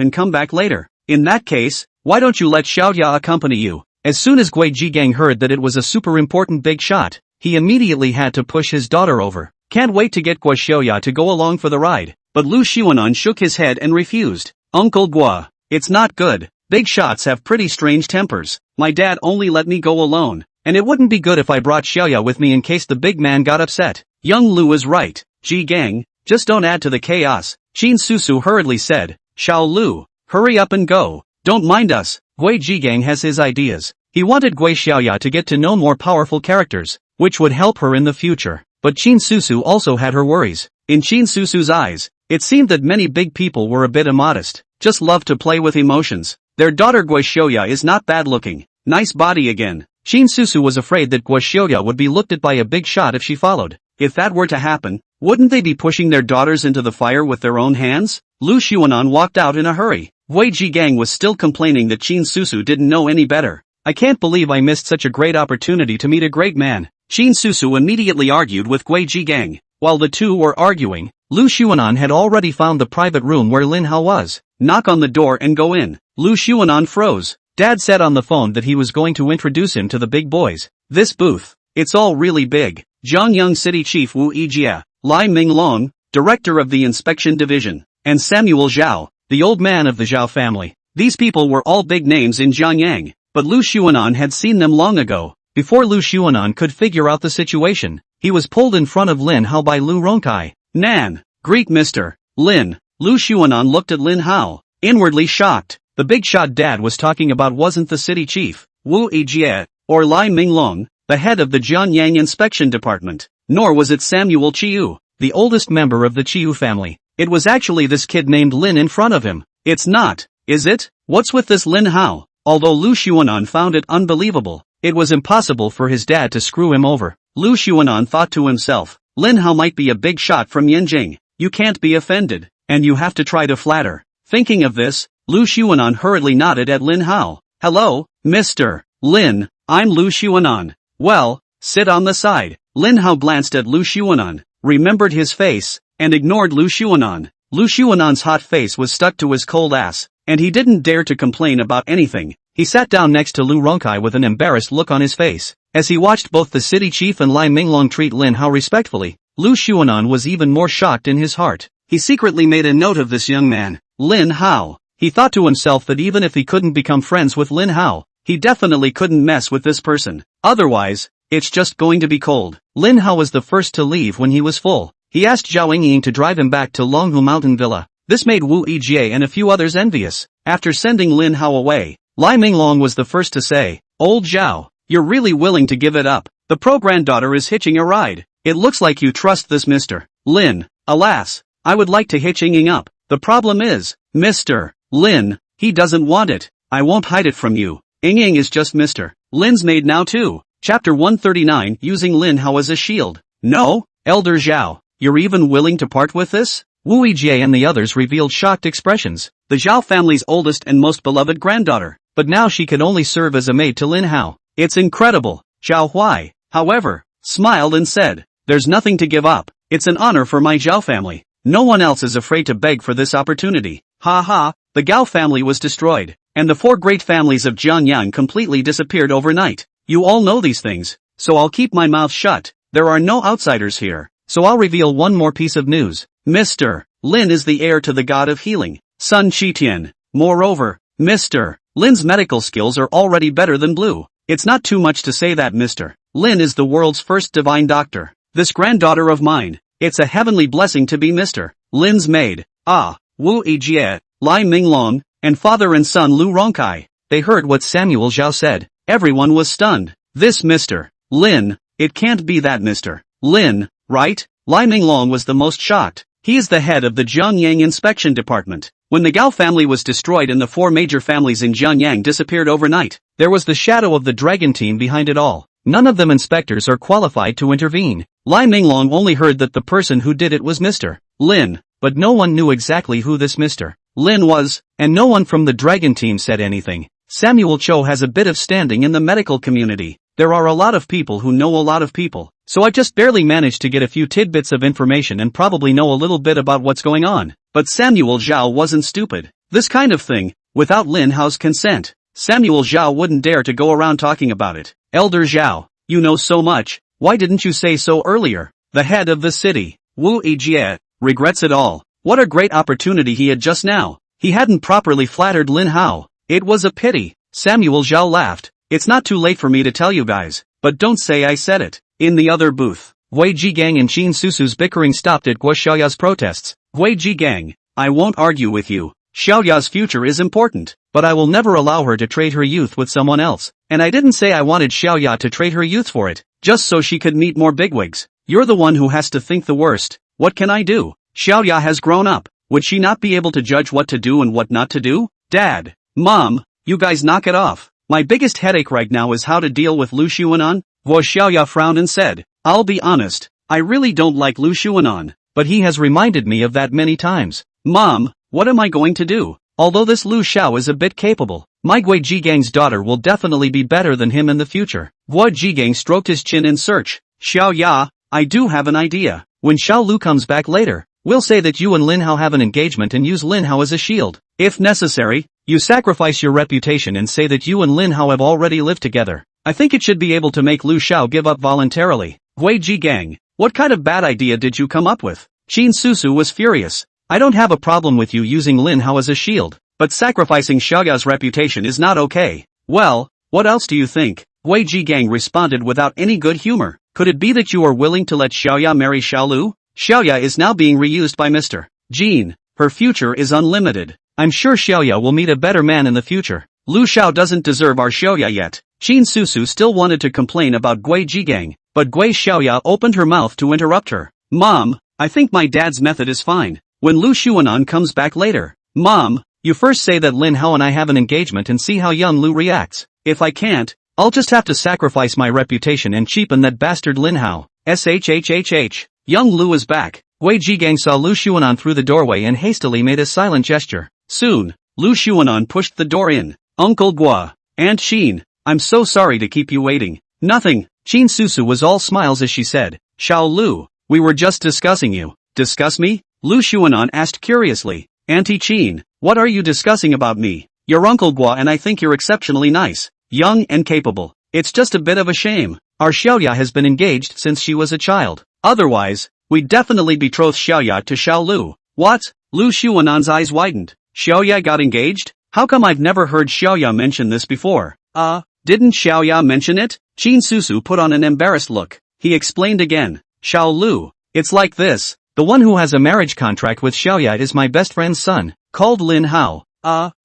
and come back later. In that case, why don't you let Xiaoya accompany you? As soon as Gui Jigang heard that it was a super important big shot, he immediately had to push his daughter over. Can't wait to get Gui Xiaoya to go along for the ride. But Lu Xuanan shook his head and refused. Uncle Gua, it's not good. Big shots have pretty strange tempers. My dad only let me go alone, and it wouldn't be good if I brought Xiaoya with me in case the big man got upset. Young Lu was right. Jigang, just don't add to the chaos. Qin Susu hurriedly said. Xiao Lu, hurry up and go. Don't mind us. Gui Jigang has his ideas. He wanted Gui Xiaoya to get to know more powerful characters, which would help her in the future. But Qin Susu also had her worries. In Qin Susu's eyes, it seemed that many big people were a bit immodest, just loved to play with emotions. Their daughter Gui Xiaoya is not bad looking. Nice body again. Qin Susu was afraid that Gui Xiaoya would be looked at by a big shot if she followed. If that were to happen, wouldn't they be pushing their daughters into the fire with their own hands? Lu Xuanan walked out in a hurry. Gui Jigang was still complaining that Qin Susu didn't know any better. I can't believe I missed such a great opportunity to meet a great man. Qin Susu immediately argued with Gui Jigang. While the two were arguing, Lu Xuanan had already found the private room where Lin Hao was. Knock on the door and go in. Lu Xuanan froze. Dad said on the phone that he was going to introduce him to the big boys. This booth, it's all really big. Jiangyang City Chief Wu Yijie, Lai Minglong, Director of the Inspection Division, and Samuel Zhao, the old man of the Zhao family. These people were all big names in Jiangyang, but Lu Xuanan had seen them long ago. Before Lu Xuanan could figure out the situation, he was pulled in front of Lin Hao by Lu Rongkai. Nan, greet Mr. Lin. Lu Xuanan looked at Lin Hao, inwardly shocked. The big shot dad was talking about wasn't the city chief, Wu Yijie, or Lai Minglong, the head of the Jiangyang Inspection Department, nor was it Samuel Chiu, the oldest member of the Chiu family. It was actually this kid named Lin in front of him. It's not, is it? What's with this Lin Hao? Although Lu Xuanan found it unbelievable, it was impossible for his dad to screw him over. Lu Xuanan thought to himself, Lin Hao might be a big shot from Yanjing. You can't be offended, and you have to try to flatter. Thinking of this, Lu Xuanan hurriedly nodded at Lin Hao. Hello, Mr. Lin, I'm Lu Xuanan. Well, sit on the side. Lin Hao glanced at Lu Xuanan, remembered his face, and ignored Lu Xuanan. Lu Xuanan's hot face was stuck to his cold ass, and he didn't dare to complain about anything. He sat down next to Lu Rongkai with an embarrassed look on his face. As he watched both the city chief and Lai Minglong treat Lin Hao respectfully, Lu Xuanan was even more shocked in his heart. He secretly made a note of this young man, Lin Hao. He thought to himself that even if he couldn't become friends with Lin Hao, he definitely couldn't mess with this person. Otherwise, it's just going to be cold. Lin Hao was the first to leave when he was full. He asked Zhao Yingying to drive him back to Longhu Mountain Villa. This made Wu Yijie and a few others envious. After sending Lin Hao away, Lai Minglong was the first to say, Old Zhao, you're really willing to give it up. The pro-granddaughter is hitching a ride. It looks like you trust this Mr. Lin. Alas, I would like to hitch Yingying up. The problem is, Mr. Lin, he doesn't want it. I won't hide it from you. Yingying is just Mr. Lin's maid now too. Chapter 139, using Lin Hao as a shield. No, Elder Zhao, you're even willing to part with this? Wu Yijie and the others revealed shocked expressions. The Zhao family's oldest and most beloved granddaughter. But now she could only serve as a maid to Lin Hao. It's incredible. Zhao Huai, however, smiled and said, there's nothing to give up. It's an honor for my Zhao family. No one else is afraid to beg for this opportunity. Ha ha, the Gao family was destroyed, and the four great families of Jiangyang completely disappeared overnight. You all know these things, so I'll keep my mouth shut. There are no outsiders here, so I'll reveal one more piece of news. Mr. Lin is the heir to the god of healing, Sun Qitian. Moreover, Mr. Lin's medical skills are already better than Blue. It's not too much to say that Mr. Lin is the world's first divine doctor. This granddaughter of mine, it's a heavenly blessing to be Mr. Lin's maid. Ah, Wu Yijie, Lai Minglong, and father and son Lu Rongkai. They heard what Samuel Zhao said. Everyone was stunned. This Mr. Lin, it can't be that Mr. Lin, right? Lai Minglong was the most shocked. He is the head of the Jiangyang Inspection Department. When the Gao family was destroyed and the four major families in Jiangyang disappeared overnight, there was the shadow of the dragon team behind it all. None of them inspectors are qualified to intervene. Lai Minglong only heard that the person who did it was Mr. Lin, but no one knew exactly who this Mr. Lin was, and no one from the dragon team said anything. Samuel Cho has a bit of standing in the medical community. There are a lot of people who know a lot of people. so I just barely managed to get a few tidbits of information and probably know a little bit about what's going on. But Samuel Zhao wasn't stupid. This kind of thing, without Lin Hao's consent, Samuel Zhao wouldn't dare to go around talking about it. Elder Zhao, you know so much, why didn't you say so earlier? The head of the city, Wu Yijie, regrets it all. What a great opportunity he had just now. He hadn't properly flattered Lin Hao. It was a pity. Samuel Zhao laughed. It's not too late for me to tell you guys, but don't say I said it. In the other booth, Wei Jiangyang and Qin Susu's bickering stopped at Guo Xiaoya's protests. Wei Jiangyang, I won't argue with you. Xiaoya's future is important, but I will never allow her to trade her youth with someone else. And I didn't say I wanted Xiaoya to trade her youth for it, just so she could meet more bigwigs. You're the one who has to think the worst. What can I do? Xiaoya has grown up. Would she not be able to judge what to do and what not to do? Dad, Mom, you guys knock it off. My biggest headache right now is how to deal with Lu Xuanan. Guo Xiaoya frowned and said, I'll be honest, I really don't like Lu Xuanan, but he has reminded me of that many times. Mom, what am I going to do? Although this Lu Xiao is a bit capable, my Gui Jigang's daughter will definitely be better than him in the future. Guo Jigang stroked his chin in search. Xiaoya, I do have an idea. When Xiao Lu comes back later, we'll say that you and Lin Hao have an engagement and use Lin Hao as a shield. If necessary, you sacrifice your reputation and say that you and Lin Hao have already lived together. I think it should be able to make Lu Xiao give up voluntarily. Gui Jigang, what kind of bad idea did you come up with? Qin Susu was furious. I don't have a problem with you using Lin Hao as a shield, but sacrificing Xiaoya's reputation is not okay. Well, what else do you think? Gui Jigang responded without any good humor. Could it be that you are willing to let Xiaoya marry Xiaolu? Xiaoya is now being reused by Mr. Jin. Her future is unlimited. I'm sure Xiaoya will meet a better man in the future. Lu Xiao doesn't deserve our Xiaoya yet. Qin Susu still wanted to complain about Gui Jigang, but Gui Xiaoya opened her mouth to interrupt her. Mom, I think my dad's method is fine. When Lu Xuanan comes back later, Mom, you first say that Lin Hao and I have an engagement and see how young Lu reacts. If I can't, I'll just have to sacrifice my reputation and cheapen that bastard Lin Hao. SHHHH. Young Lu is back. Gui Jigang saw Lu Xuanan through the doorway and hastily made a silent gesture. Soon, Lu Xuanan pushed the door in. Uncle Gua, Aunt Xin, I'm so sorry to keep you waiting. Nothing. Qin Susu was all smiles as she said, Xiao Lu, we were just discussing you. Discuss me? Lu Xuanan asked curiously. Auntie Qin, what are you discussing about me? Your Uncle Gua and I think you're exceptionally nice, young and capable. It's just a bit of a shame. Our Xiaoya has been engaged since she was a child. Otherwise, we'd definitely betroth Xiaoya to Xiao Lu. What? Lu Xuanan's eyes widened. Xiaoya got engaged? How come I've never heard Xiaoya mention this before? Didn't Xiaoya mention it? Qin Susu put on an embarrassed look. He explained again. Xiao Lu, it's like this. The one who has a marriage contract with Xiaoya is my best friend's son, called Lin Hao.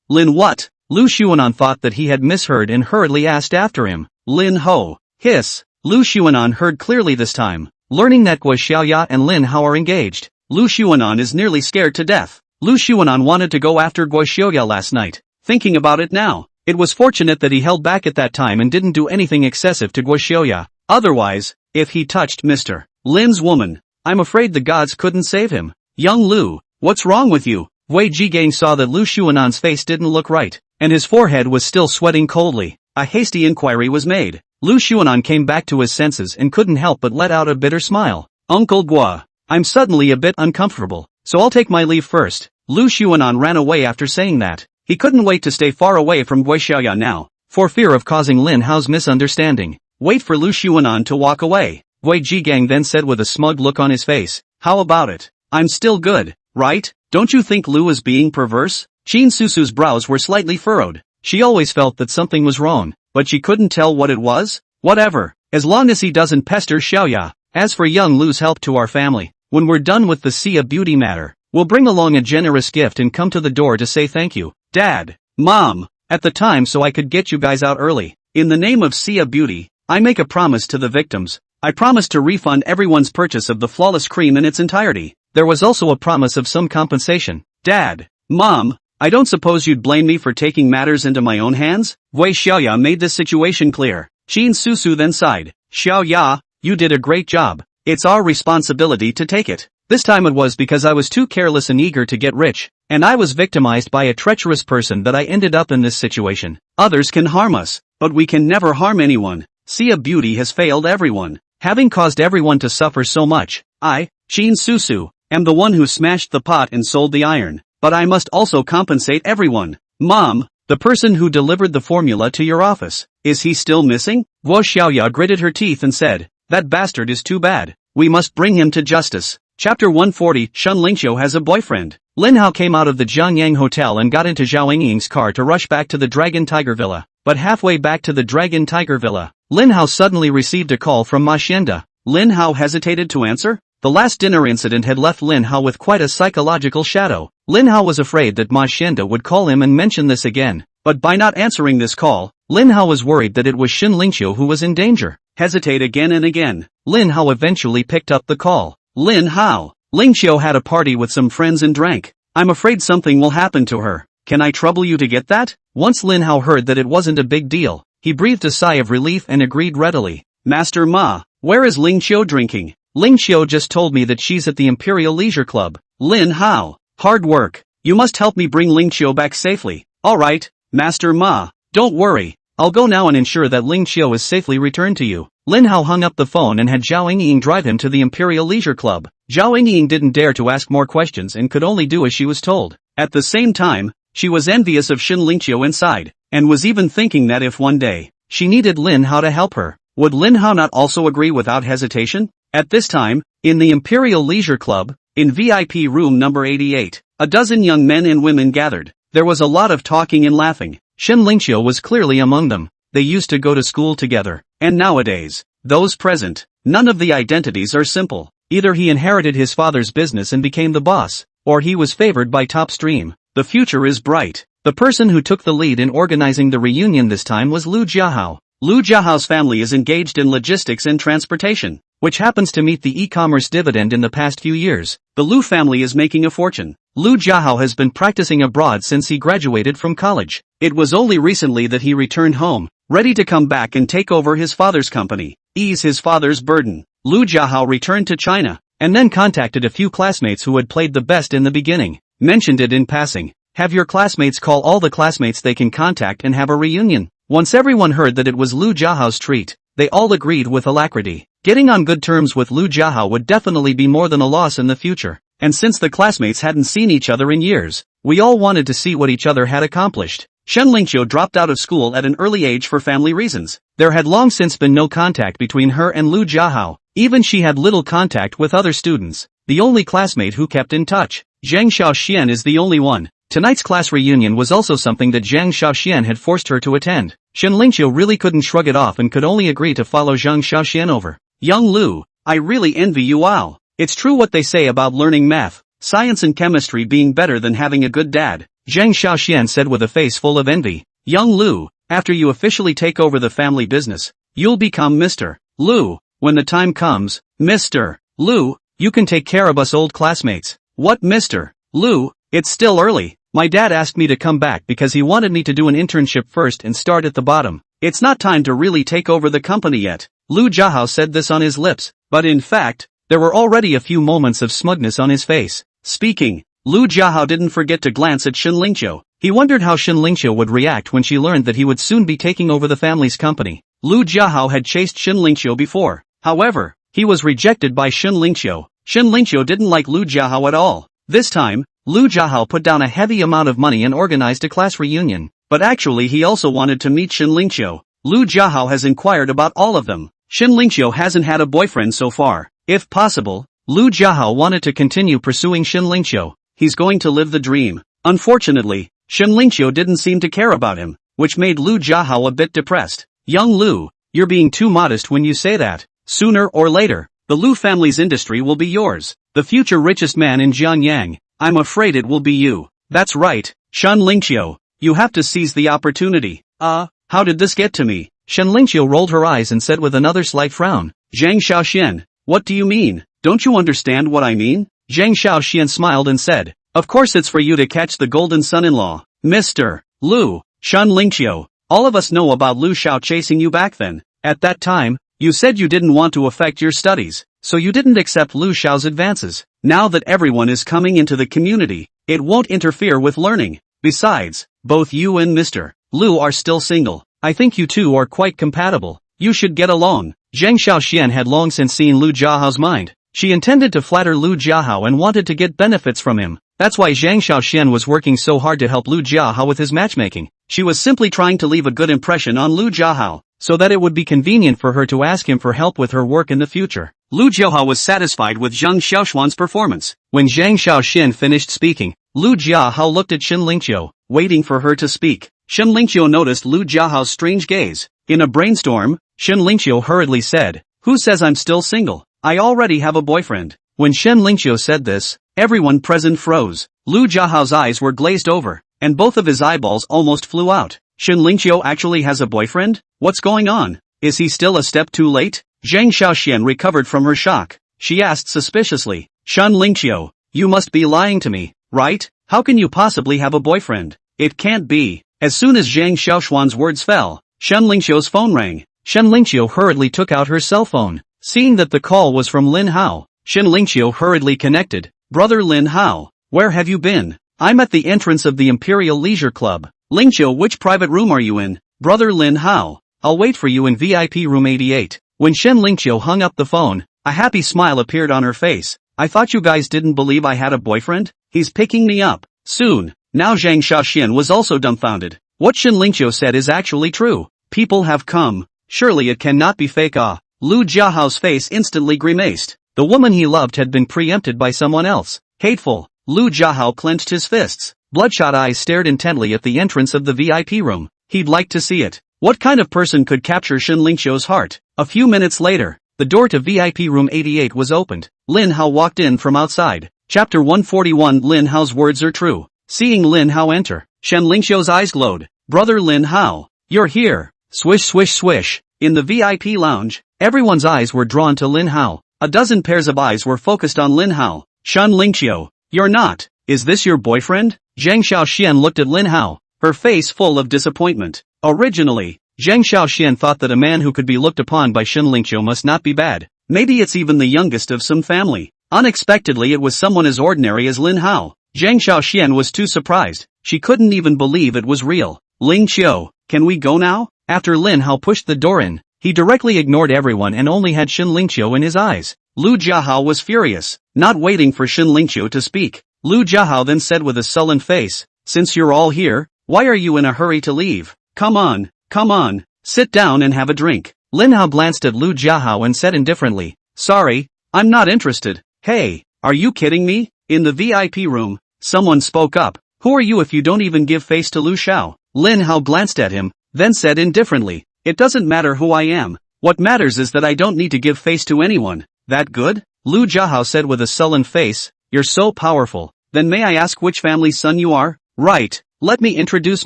Lin what? Lu Xuanan thought that he had misheard and hurriedly asked after him. Lin Ho. Hiss. Lu Xuanan heard clearly this time. Learning that Guo Xiaoya and Lin Hao are engaged, Lu Xuanan is nearly scared to death. Lu Xuanan wanted to go after Guo Xiaoya last night. Thinking about it now, it was fortunate that he held back at that time and didn't do anything excessive to Guo Xiaoya. Otherwise, if he touched Mr. Lin's woman, I'm afraid the gods couldn't save him. Young Lu, what's wrong with you? Wei Jigang saw that Lu Xuanan's face didn't look right, and his forehead was still sweating coldly. A hasty inquiry was made. Lu Xuanan came back to his senses and couldn't help but let out a bitter smile. Uncle Gua, I'm suddenly a bit uncomfortable, so I'll take my leave first. Lu Xuanan ran away after saying that. He couldn't wait to stay far away from Gui Xiaoya now, for fear of causing Lin Hao's misunderstanding. Wait for Lu Xuanan to walk away. Gui Jigang then said with a smug look on his face, how about it? I'm still good, right? Don't you think Lu is being perverse? Qin Susu's brows were slightly furrowed. She always felt that something was wrong, but she couldn't tell what it was. Whatever, as long as he doesn't pester Xiaoya. As for young Lu's help to our family, when we're done with the Sea of Beauty matter, we'll bring along a generous gift and come to the door to say thank you, Dad, Mom, at the time so I could get you guys out early. In the name of Sea of Beauty, I make a promise to the victims. I promise to refund everyone's purchase of the flawless cream in its entirety. There was also a promise of some compensation. Dad, Mom, I don't suppose you'd blame me for taking matters into my own hands? Gui Xiaoya made this situation clear. Qin Susu then sighed. Xiaoya, you did a great job. It's our responsibility to take it. This time it was because I was too careless and eager to get rich, and I was victimized by a treacherous person that I ended up in this situation. Others can harm us, but we can never harm anyone. Sea of Beauty has failed everyone. having caused everyone to suffer so much. I, Qin Susu, am the one who smashed the pot and sold the iron, but I must also compensate everyone. Mom, the person who delivered the formula to your office, is he still missing? Guo Xiaoya gritted her teeth and said, that bastard is too bad. We must bring him to justice. Chapter 140, Shun Lingqiu has a boyfriend. Lin Hao came out of the Jiangyang hotel and got into Zhao Ying's car to rush back to the Dragon Tiger Villa. But halfway back to the Dragon Tiger Villa, Lin Hao suddenly received a call from Ma Xianda. Lin Hao hesitated to answer. The last dinner incident had left Lin Hao with quite a psychological shadow. Lin Hao was afraid that Ma Xianda would call him and mention this again. But by not answering this call, Lin Hao was worried that it was Shun Lingqiu who was in danger. Hesitate again and again. Lin Hao eventually picked up the call. Lin Hao. Lingqiu had a party with some friends and drank. I'm afraid something will happen to her. Can I trouble you to get that? Once Lin Hao heard that it wasn't a big deal, he breathed a sigh of relief and agreed readily. Master Ma, where is Lingqiu drinking? Lingqiu just told me that she's at the Imperial Leisure Club. Lin Hao. Hard work. You must help me bring Lingqiu back safely. Alright, Master Ma. Don't worry. I'll go now and ensure that Lingqiu is safely returned to you. Lin Hao hung up the phone and had Zhao Ying drive him to the Imperial Leisure Club. Zhao Ying didn't dare to ask more questions and could only do as she was told. At the same time, she was envious of Shun Lingqiu inside, and was even thinking that if one day, she needed Lin Hao to help her, would Lin Hao not also agree without hesitation? At this time, in the Imperial Leisure Club, in VIP room number 88, a dozen young men and women gathered. There was a lot of talking and laughing. Shun Lingqiu was clearly among them. They used to go to school together. And nowadays, those present, none of the identities are simple. Either he inherited his father's business and became the boss, or he was favored by top stream. The future is bright. The person who took the lead in organizing the reunion this time was Lu Jiahao. Lu Jiahao's family is engaged in logistics and transportation, which happens to meet the e-commerce dividend in the past few years. The Lu family is making a fortune. Lu Jiahao has been practicing abroad since he graduated from college. It was only recently that he returned home, ready to come back and take over his father's company, ease his father's burden. Lu Jiahao returned to China, and then contacted a few classmates who had played the best in the beginning, mentioned it in passing. Have your classmates call all the classmates they can contact and have a reunion. Once everyone heard that it was Lu Jiahao's treat, they all agreed with alacrity. Getting on good terms with Lu Jiahao would definitely be more than a loss in the future. And since the classmates hadn't seen each other in years, we all wanted to see what each other had accomplished. Shun Lingqiu dropped out of school at an early age for family reasons. There had long since been no contact between her and Lu Jiahao. Even she had little contact with other students. The only classmate who kept in touch, Zhang Xiaoxian, is the only one. Tonight's class reunion was also something that Zhang Xiaoxian had forced her to attend. Shun Lingqiu really couldn't shrug it off and could only agree to follow Zhang Xiaoxian over. Young Lu, I really envy you. Wow. It's true what they say about learning math, science and chemistry being better than having a good dad, Zhang Xiaoxian said with a face full of envy. Young Lu, after you officially take over the family business, you'll become Mr. Lu. When the time comes, Mr. Lu, you can take care of us old classmates. What, Mr. Lu? It's still early. My dad asked me to come back because he wanted me to do an internship first and start at the bottom. It's not time to really take over the company yet. Lu Jiahao said this on his lips, but in fact, there were already a few moments of smugness on his face. Speaking, Lu Jiahao didn't forget to glance at Shun Lingqiu. He wondered how Shun Lingqiu would react when she learned that he would soon be taking over the family's company. Lu Jiahao had chased Shun Lingqiu before. However, he was rejected by Shun Lingqiu. Shun Lingqiu didn't like Lu Jiahao at all. This time, Lu Jiahao put down a heavy amount of money and organized a class reunion. But actually he also wanted to meet Shun Lingqiu. Lu Jiahao has inquired about all of them. Shun Lingqiu hasn't had a boyfriend so far. If possible, Lu Jiahao wanted to continue pursuing Shun Lingqiu. He's going to live the dream. Unfortunately, Shun Lingqiu didn't seem to care about him, which made Lu Jiahao a bit depressed. Young Lu, you're being too modest when you say that. Sooner or later, the Lu family's industry will be yours. The future richest man in Jiangyang. I'm afraid it will be you. That's right, Shun Lingqiu. You have to seize the opportunity. How did this get to me? Shun Lingqiu rolled her eyes and said with another slight frown. Zhang Xiaoxian, what do you mean? Don't you understand what I mean? Zhang Xiaoxian smiled and said, of course it's for you to catch the golden son-in-law. Mr. Lu, Shun Lingqiu, all of us know about Lu Xiao chasing you back then. At that time, you said you didn't want to affect your studies, so you didn't accept Lu Xiao's advances. Now that everyone is coming into the community, it won't interfere with learning. Besides, both you and Mr. Lu are still single. I think you two are quite compatible. You should get along. Zhang Xiaoxian had long since seen Lu Jiahao's mind. She intended to flatter Lu Jiahao and wanted to get benefits from him. That's why Zhang Xiaoxian was working so hard to help Lu Jiahao with his matchmaking. She was simply trying to leave a good impression on Lu Jiahao, so that it would be convenient for her to ask him for help with her work in the future. Lu Jiahao was satisfied with Zhang Xiaoxuan's performance. When Zhang Xiaoxian finished speaking, Lu Jiahao looked at Shen Lingqiu, waiting for her to speak. Shen Lingqiu noticed Lu Jiahao's strange gaze. In a brainstorm, Shen Lingqiu hurriedly said, "Who says I'm still single? I already have a boyfriend." When Shen Lingqiu said this, everyone present froze. Lu Jiahao's eyes were glazed over, and both of his eyeballs almost flew out. Shen Lingqiu actually has a boyfriend? What's going on? Is he still a step too late? Zhang Xiaoxian recovered from her shock. She asked suspiciously, "Shen Lingqiu, you must be lying to me, right? How can you possibly have a boyfriend? It can't be." As soon as Zhang Xiaoxuan's words fell, Shen Lingqiu's phone rang. Shen Lingqiu hurriedly took out her cell phone. Seeing that the call was from Lin Hao, Shen Lingqiu hurriedly connected. "Brother Lin Hao, where have you been?" "I'm at the entrance of the Imperial Leisure Club." "Lingqiu, which private room are you in?" "Brother Lin Hao, I'll wait for you in VIP room 88. When Shen Lingqiu hung up the phone, a happy smile appeared on her face. "I thought you guys didn't believe I had a boyfriend? He's picking me up soon." Now Zhang Xiaoxian was also dumbfounded. What Shen Lingqiu said is actually true. People have come. Surely it cannot be fake. Lu Jiahao's face instantly grimaced. The woman he loved had been preempted by someone else. Hateful. Lu Jiahao clenched his fists. Bloodshot eyes stared intently at the entrance of the VIP room. He'd like to see it. What kind of person could capture Shen Lingqiu's heart? A few minutes later, the door to VIP room 88 was opened. Lin Hao walked in from outside. Chapter 141. Lin Hao's words are true. Seeing Lin Hao enter, Shen Lingqiu's eyes glowed. "Brother Lin Hao, you're here." Swish swish swish. In the VIP lounge, everyone's eyes were drawn to Lin Hao. A dozen pairs of eyes were focused on Lin Hao. "Shen Lingqiu, you're not. Is this your boyfriend?" Zhang Xiaoxian looked at Lin Hao, her face full of disappointment. Originally, Zhang Xiaoxian thought that a man who could be looked upon by Shen Lingqiu must not be bad. Maybe it's even the youngest of some family. Unexpectedly it was someone as ordinary as Lin Hao. Zhang Xiaoxian was too surprised. She couldn't even believe it was real. "Lingqiu, can we go now?" After Lin Hao pushed the door in, he directly ignored everyone and only had Shen Lingqiu in his eyes. Lu Jiahao was furious, not waiting for Shen Lingqiu to speak. Lu Jiahao then said with a sullen face, "Since you're all here, why are you in a hurry to leave? Come on, sit down and have a drink." Lin Hao glanced at Lu Jiahao and said indifferently, "Sorry, I'm not interested." "Hey, are you kidding me?" In the VIP room, someone spoke up. "Who are you if you don't even give face to Lu Xiao?" Lin Hao glanced at him, then said indifferently, "It doesn't matter who I am. What matters is that I don't need to give face to anyone." "That good?" Lu Jiahao said with a sullen face, "You're so powerful. Then may I ask which family's son you are?" "Right. Let me introduce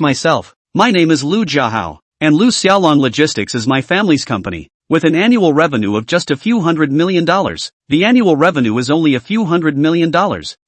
myself. My name is Lu Jiahao, and Lu Xiaolong Logistics is my family's company, with an annual revenue of just a few $100 million. The annual revenue is only a few $100 million.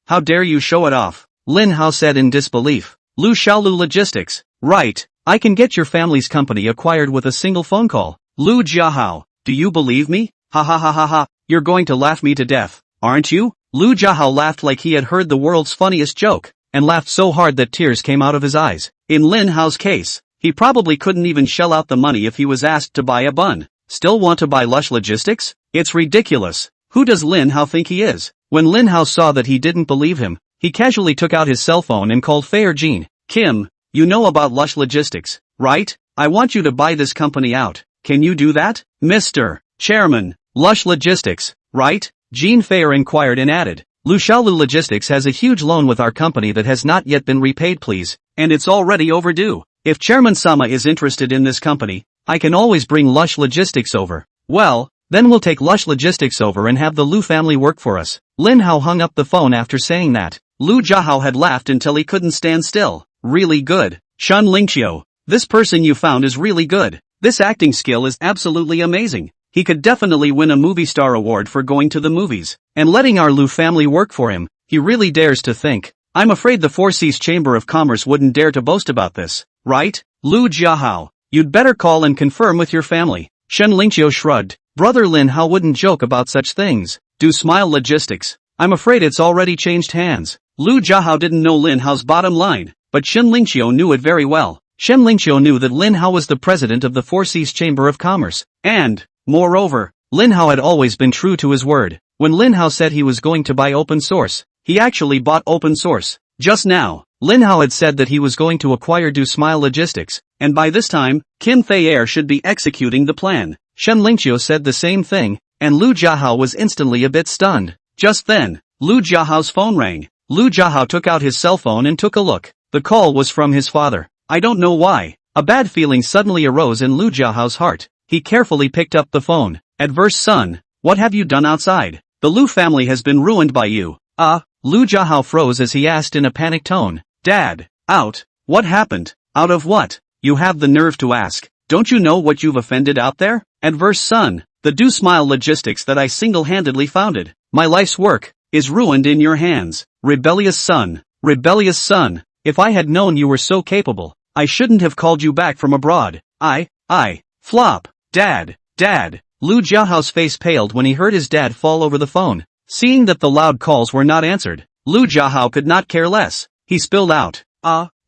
How dare you show it off?" Lin Hao said in disbelief. "Lu Xiaolu Logistics. Right. I can get your family's company acquired with a single phone call." "Lu Jiahao, do you believe me? Ha ha ha ha ha, you're going to laugh me to death, aren't you?" Lu Jiahao laughed like he had heard the world's funniest joke, and laughed so hard that tears came out of his eyes. In Lin Hao's case, he probably couldn't even shell out the money if he was asked to buy a bun. Still want to buy Lush Logistics? It's ridiculous. Who does Lin Hao think he is? When Lin Hao saw that he didn't believe him, he casually took out his cell phone and called Fair Jean. "Kim, you know about Lush Logistics, right? I want you to buy this company out. Can you do that?" "Mr. Chairman, Lush Logistics, right?" Jean Fair inquired and added, "Lu Xiaolu Logistics has a huge loan with our company that has not yet been repaid, please, and it's already overdue. If Chairman Sama is interested in this company, I can always bring Lush Logistics over." "Well, then we'll take Lush Logistics over and have the Lu family work for us." Lin Hao hung up the phone after saying that. Lu Jiahao had laughed until he couldn't stand still. "Really good. Shen Lingqiu, this person you found is really good. This acting skill is absolutely amazing. He could definitely win a movie star award for going to the movies and letting our Lu family work for him. He really dares to think. I'm afraid the Four Seas Chamber of Commerce wouldn't dare to boast about this, right? Lu Jiahao, you'd better call and confirm with your family." Shen Lingqiu shrugged. Brother Lin Hao wouldn't joke about such things. "Do Smile Logistics. I'm afraid it's already changed hands." Lu Jiahao didn't know Lin Hao's bottom line, but Shen Lingqiu knew it very well. Shen Lingqiu knew that Lin Hao was the president of the Four Seas Chamber of Commerce, and, moreover, Lin Hao had always been true to his word. When Lin Hao said he was going to buy open source, he actually bought open source. Just now, Lin Hao had said that he was going to acquire Do Smile Logistics, and by this time, Kim Thayer should be executing the plan. Shen Lingqiu said the same thing, and Lu Jiahao was instantly a bit stunned. Just then, Lu Jiahao's phone rang. Lu Jiahao took out his cell phone and took a look. The call was from his father. I don't know why. A bad feeling suddenly arose in Lu Jiahao's heart. He carefully picked up the phone. Adverse son, what have you done outside? The Lu family has been ruined by you. Lu Jiahao froze as he asked in a panicked tone. Dad, out? What happened? Out of what? You have the nerve to ask. Don't you know what you've offended out there? Adverse son, the Do Smile Logistics that I single-handedly founded, my life's work, is ruined in your hands. Rebellious son, if I had known you were so capable, I shouldn't have called you back from abroad. Flop. Dad. Lu Jiahao's face paled when he heard his dad fall over the phone. Seeing that the loud calls were not answered, Lu Jiahao could not care less. He spilled out.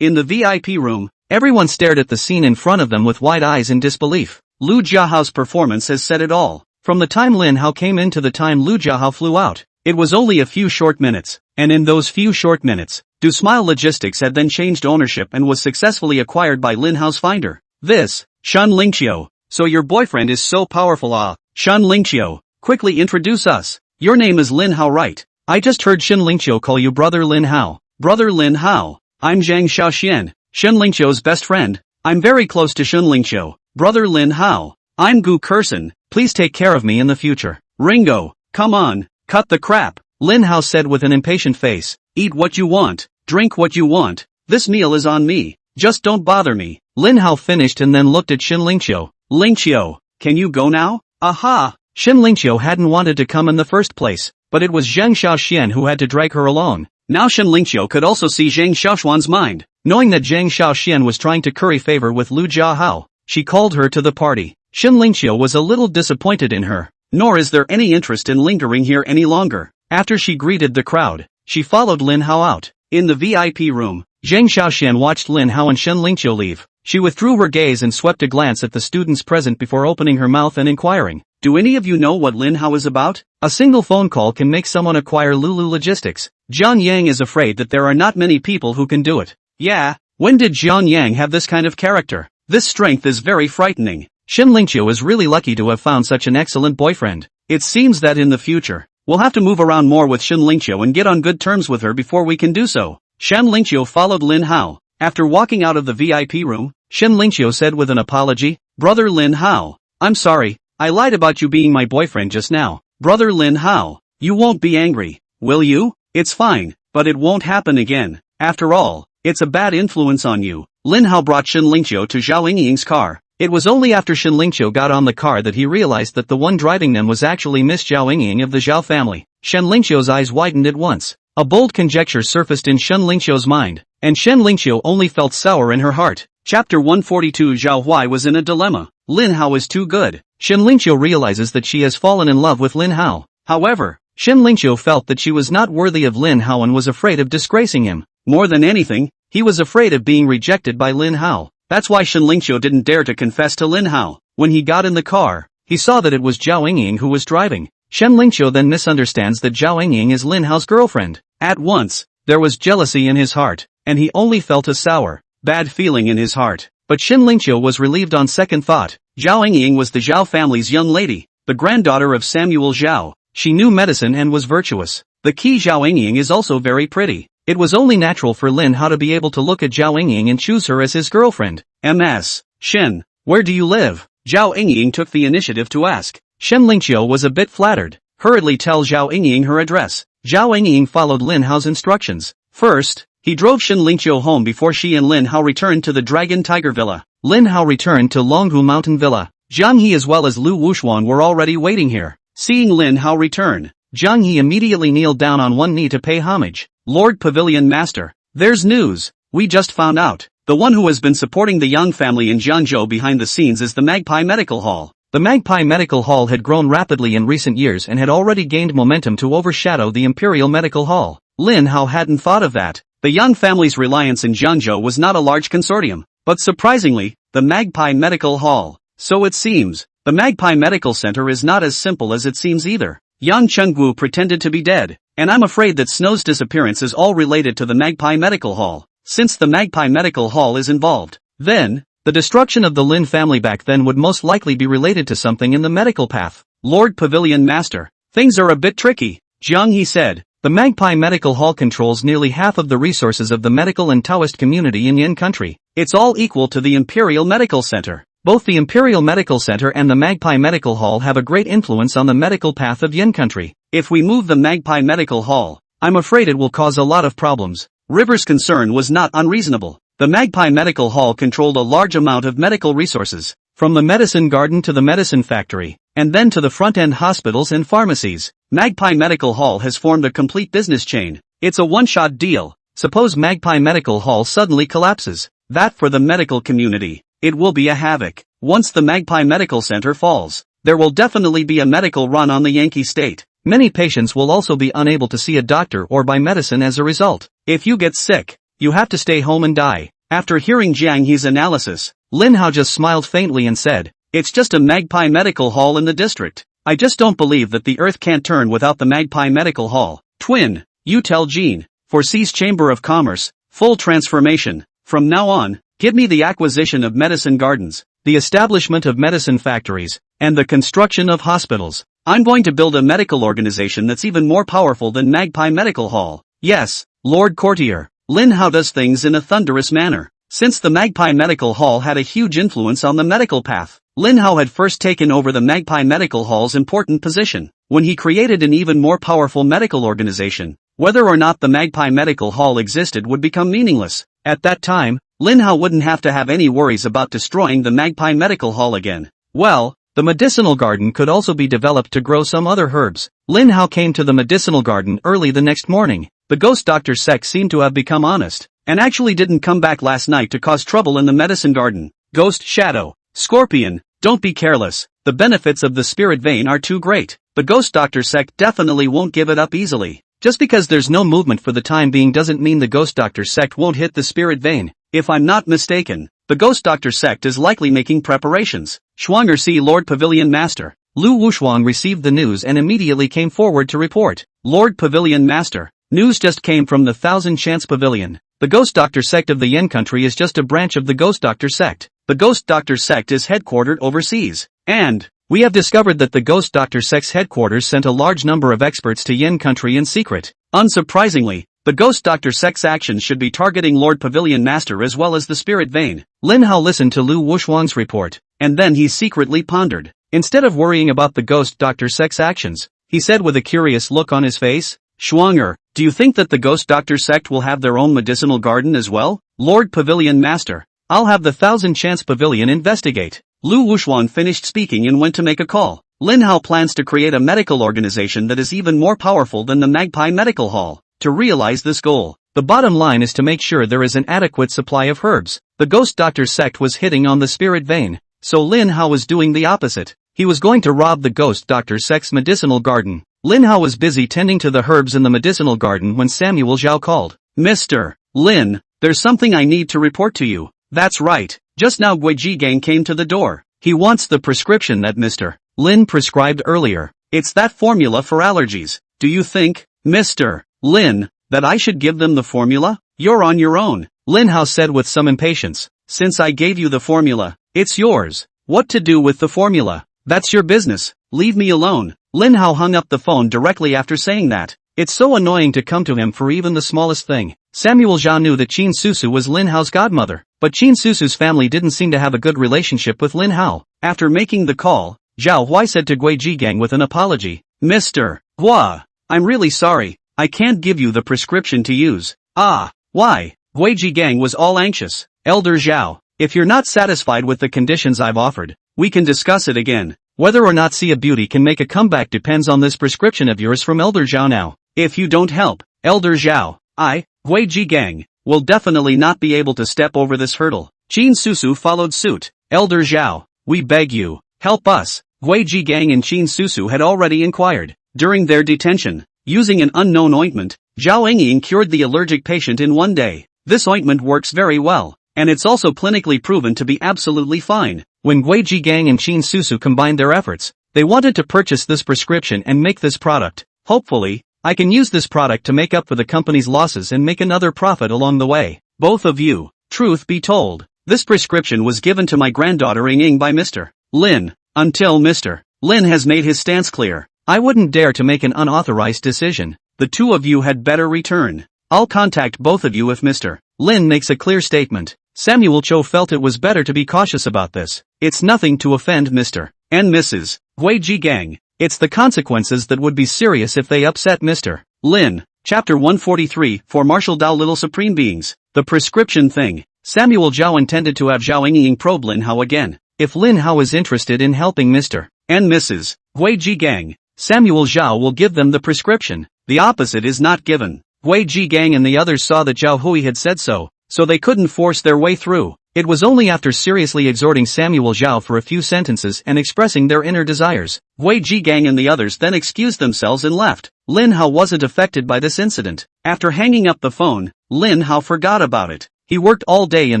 In the VIP room, everyone stared at the scene in front of them with wide eyes in disbelief. Lu Jiahao's performance has said it all. From the time Lin Hao came in to the time Lu Jiahao flew out, it was only a few short minutes, and in those few short minutes, Do Smile Logistics had then changed ownership and was successfully acquired by Lin Hao's finder. This, Shen Lingqiu. So your boyfriend is so powerful. Shen Lingqiu, quickly introduce us. Your name is Lin Hao, right? I just heard Shen Lingqiu call you Brother Lin Hao. Brother Lin Hao. I'm Zhang Xiaoxian, Shen Lingqiu's best friend. I'm very close to Shen Lingqiu. Brother Lin Hao. I'm Gu Kerson. Please take care of me in the future. Ringo, come on, cut the crap, Lin Hao said with an impatient face. Eat what you want, drink what you want. This meal is on me. Just don't bother me. Lin Hao finished and then looked at Shen Lingqiu. Lingqiu, can you go now? Aha! Shen Lingqiu hadn't wanted to come in the first place, but it was Zhang Xiaoxian who had to drag her along. Now Shen Lingqiu could also see Zhang Xiaoxuan's mind. Knowing that Zhang Xiaoxian was trying to curry favor with Lu Jiahao, she called her to the party. Shen Lingqiu was a little disappointed in her, nor is there any interest in lingering here any longer. After she greeted the crowd, she followed Lin Hao out. In the VIP room, Zhang Xiaoxian watched Lin Hao and Shen Lingqiu leave. She withdrew her gaze and swept a glance at the students present before opening her mouth and inquiring, do any of you know what Lin Hao is about? A single phone call can make someone acquire Lulu Logistics. Jiangyang is afraid that there are not many people who can do it. Yeah, when did Jiangyang have this kind of character? This strength is very frightening. Shen Lingqiu is really lucky to have found such an excellent boyfriend. It seems that in the future, we'll have to move around more with Shen Lingqiu and get on good terms with her before we can do so. Shen Lingqiu followed Lin Hao. After walking out of the VIP room, Shen Lingqiu said with an apology, Brother Lin Hao, I'm sorry, I lied about you being my boyfriend just now. Brother Lin Hao, you won't be angry, will you? It's fine, but it won't happen again. After all, it's a bad influence on you. Lin Hao brought Shen Lingqiu to Zhao Yingying's car. It was only after Shen Lingqiu got on the car that he realized that the one driving them was actually Miss Zhao Yingying of the Zhao family. Shen Lingqiu's eyes widened at once. A bold conjecture surfaced in Shen Lingqiu's mind, and Shen Lingqiu only felt sour in her heart. Chapter 142. Zhao Huai was in a dilemma. Lin Hao is too good. Shen Lingqiu realizes that she has fallen in love with Lin Hao. However, Shen Lingqiu felt that she was not worthy of Lin Hao and was afraid of disgracing him. More than anything, he was afraid of being rejected by Lin Hao. That's why Shen Lingqiu didn't dare to confess to Lin Hao. When he got in the car, he saw that it was Zhao Yingying who was driving. Shen Lingqiu then misunderstands that Zhao Yingying is Lin Hao's girlfriend. At once, there was jealousy in his heart, and he only felt a sour, bad feeling in his heart. But Shen Lingqiu was relieved on second thought. Zhao Yingying was the Zhao family's young lady, the granddaughter of Samuel Zhao. She knew medicine and was virtuous. The key Zhao Yingying is also very pretty. It was only natural for Lin Hao to be able to look at Zhao Yingying and choose her as his girlfriend. Ms. Shen, where do you live? Zhao Yingying took the initiative to ask. Shen Lingqiu was a bit flattered. Hurriedly tell Zhao Yingying her address. Zhao Yingying followed Lin Hao's instructions. First, he drove Shen Lingqiu home before she and Lin Hao returned to the Dragon Tiger Villa. Lin Hao returned to Longhu Mountain Villa. Zhang He as well as Lu Wuxuan were already waiting here. Seeing Lin Hao return, Zhang He immediately kneeled down on one knee to pay homage. Lord Pavilion Master, there's news. We just found out. The one who has been supporting the Yang family in Jiangzhou behind the scenes is the Magpie Medical Hall. The Magpie Medical Hall had grown rapidly in recent years and had already gained momentum to overshadow the Imperial Medical Hall. Lin Hao hadn't thought of that. The Yang family's reliance in Jiangzhou was not a large consortium. But surprisingly, the Magpie Medical Hall. So it seems, the Magpie Medical Center is not as simple as it seems either. Yang Chengguo pretended to be dead, and I'm afraid that Snow's disappearance is all related to the Magpie Medical Hall. Since the Magpie Medical Hall is involved, then, the destruction of the Lin family back then would most likely be related to something in the medical path. Lord Pavilion Master, things are a bit tricky, Jiang he said. The Magpie Medical Hall controls nearly half of the resources of the medical and Taoist community in Yin country. It's all equal to the Imperial Medical Center. Both the Imperial Medical Center and the Magpie Medical Hall have a great influence on the medical path of Yin country. If we move the Magpie Medical Hall, I'm afraid it will cause a lot of problems. River's concern was not unreasonable. The Magpie Medical Hall controlled a large amount of medical resources, from the medicine garden to the medicine factory, and then to the front-end hospitals and pharmacies. Magpie Medical Hall has formed a complete business chain. It's a one-shot deal. Suppose Magpie Medical Hall suddenly collapses. That for the medical community, it will be a havoc. Once the Magpie Medical Center falls, there will definitely be a medical run on the Yankee state. Many patients will also be unable to see a doctor or buy medicine as a result. If you get sick, you have to stay home and die. After hearing Jiang He's analysis, Lin Hao just smiled faintly and said, "It's just a Magpie Medical Hall in the district. I just don't believe that the earth can't turn without the Magpie Medical Hall." Twin, you tell Jean, foresees Chamber of Commerce, full transformation. From now on, give me the acquisition of medicine gardens, the establishment of medicine factories, and the construction of hospitals. I'm going to build a medical organization that's even more powerful than Magpie Medical Hall. Yes, Lord Courtier. Lin Hao does things in a thunderous manner. Since the Magpie Medical Hall had a huge influence on the medical path, Lin Hao had first taken over the Magpie Medical Hall's important position. When he created an even more powerful medical organization, whether or not the Magpie Medical Hall existed would become meaningless. At that time, Lin Hao wouldn't have to have any worries about destroying the Magpie Medical Hall again. Well, the medicinal garden could also be developed to grow some other herbs. Lin Hao came to the medicinal garden early the next morning. The ghost Dr. Sek seemed to have become honest, and actually didn't come back last night to cause trouble in the medicine garden. Ghost Shadow, Scorpion, don't be careless. The benefits of the spirit vein are too great. The ghost Dr. Sek definitely won't give it up easily. Just because there's no movement for the time being doesn't mean the ghost Dr. Sect won't hit the spirit vein. If I'm not mistaken, the ghost Dr. Sect is likely making preparations. Schwanger see Lord Pavilion Master. Lu Wushuang received the news and immediately came forward to report. Lord Pavilion Master, news just came from the Thousand Chance Pavilion. The Ghost Doctor Sect of the Yin country is just a branch of the Ghost Doctor Sect. The Ghost Doctor Sect is headquartered overseas. And we have discovered that the Ghost Doctor Sect's headquarters sent a large number of experts to Yin country in secret. Unsurprisingly, the Ghost Doctor Sect's actions should be targeting Lord Pavilion Master as well as the Spirit Vein. Lin Hao listened to Lu Wushuang's report, and then he secretly pondered. Instead of worrying about the Ghost Doctor Sect's actions, he said with a curious look on his face, "Schwanger, do you think that the Ghost Doctor Sect will have their own medicinal garden as well?" Lord Pavilion Master, I'll have the Thousand Chance Pavilion investigate. Lu Wushuang finished speaking and went to make a call. Lin Hao plans to create a medical organization that is even more powerful than the Magpie Medical Hall. To realize this goal, the bottom line is to make sure there is an adequate supply of herbs. The Ghost Doctor Sect was hitting on the Spirit Vein, so Lin Hao was doing the opposite. He was going to rob the Ghost Doctor Sect's medicinal garden. Lin Hao was busy tending to the herbs in the medicinal garden when Samuel Zhao called. "Mr. Lin, there's something I need to report to you." "That's right, just now Gui Jiangyang came to the door. He wants the prescription that Mr. Lin prescribed earlier. It's that formula for allergies. Do you think, Mr. Lin, that I should give them the formula?" "You're on your own," Lin Hao said with some impatience. "Since I gave you the formula, it's yours. What to do with the formula, that's your business. Leave me alone." Lin Hao hung up the phone directly after saying that. It's so annoying to come to him for even the smallest thing. Samuel Zhao knew that Qin Susu was Lin Hao's godmother, but Qin Susu's family didn't seem to have a good relationship with Lin Hao. After making the call, Zhao Huai said to Gui Jiangyang with an apology, "Mr. Hua, I'm really sorry, I can't give you the prescription to use." "Ah, why?" Gui Jiangyang was all anxious. "Elder Zhao, if you're not satisfied with the conditions I've offered, we can discuss it again. Whether or not Sia Beauty can make a comeback depends on this prescription of yours from Elder Zhao now. If you don't help, Elder Zhao, Gui Jiangyang, will definitely not be able to step over this hurdle." Qin Susu followed suit. "Elder Zhao, we beg you, help us." Gui Jiangyang and Qin Susu had already inquired. During their detention, using an unknown ointment, Zhao Engying cured the allergic patient in one day. This ointment works very well. and it's also clinically proven to be absolutely fine. When Jiangyang and Qin Susu combined their efforts, they wanted to purchase this prescription and make this product. Hopefully, I can use this product to make up for the company's losses and make another profit along the way. Both of you. Truth be told, this prescription was given to my granddaughter Xing by Mr. Lin. Until Mr. Lin has made his stance clear, I wouldn't dare to make an unauthorized decision. The two of you had better return. I'll contact both of you if Mr. Lin makes a clear statement. Samuel Cho felt it was better to be cautious about this. It's nothing to offend Mr. and Mrs. Jiangyang. It's the consequences that would be serious if they upset Mr. Lin. Chapter 143 For Martial Dao Little Supreme Beings. The prescription thing. Samuel Zhao intended to have Zhao Ying probe Lin Hao again. If Lin Hao is interested in helping Mr. and Mrs. Jiangyang, Samuel Zhao will give them the prescription. The opposite is not given. Jiangyang and the others saw that Zhao Hui had said so they couldn't force their way through. It was only after seriously exhorting Samuel Zhao for a few sentences and expressing their inner desires, Jiangyang and the others then excused themselves and left. Lin Hao wasn't affected by this incident. After hanging up the phone, Lin Hao forgot about it. He worked all day in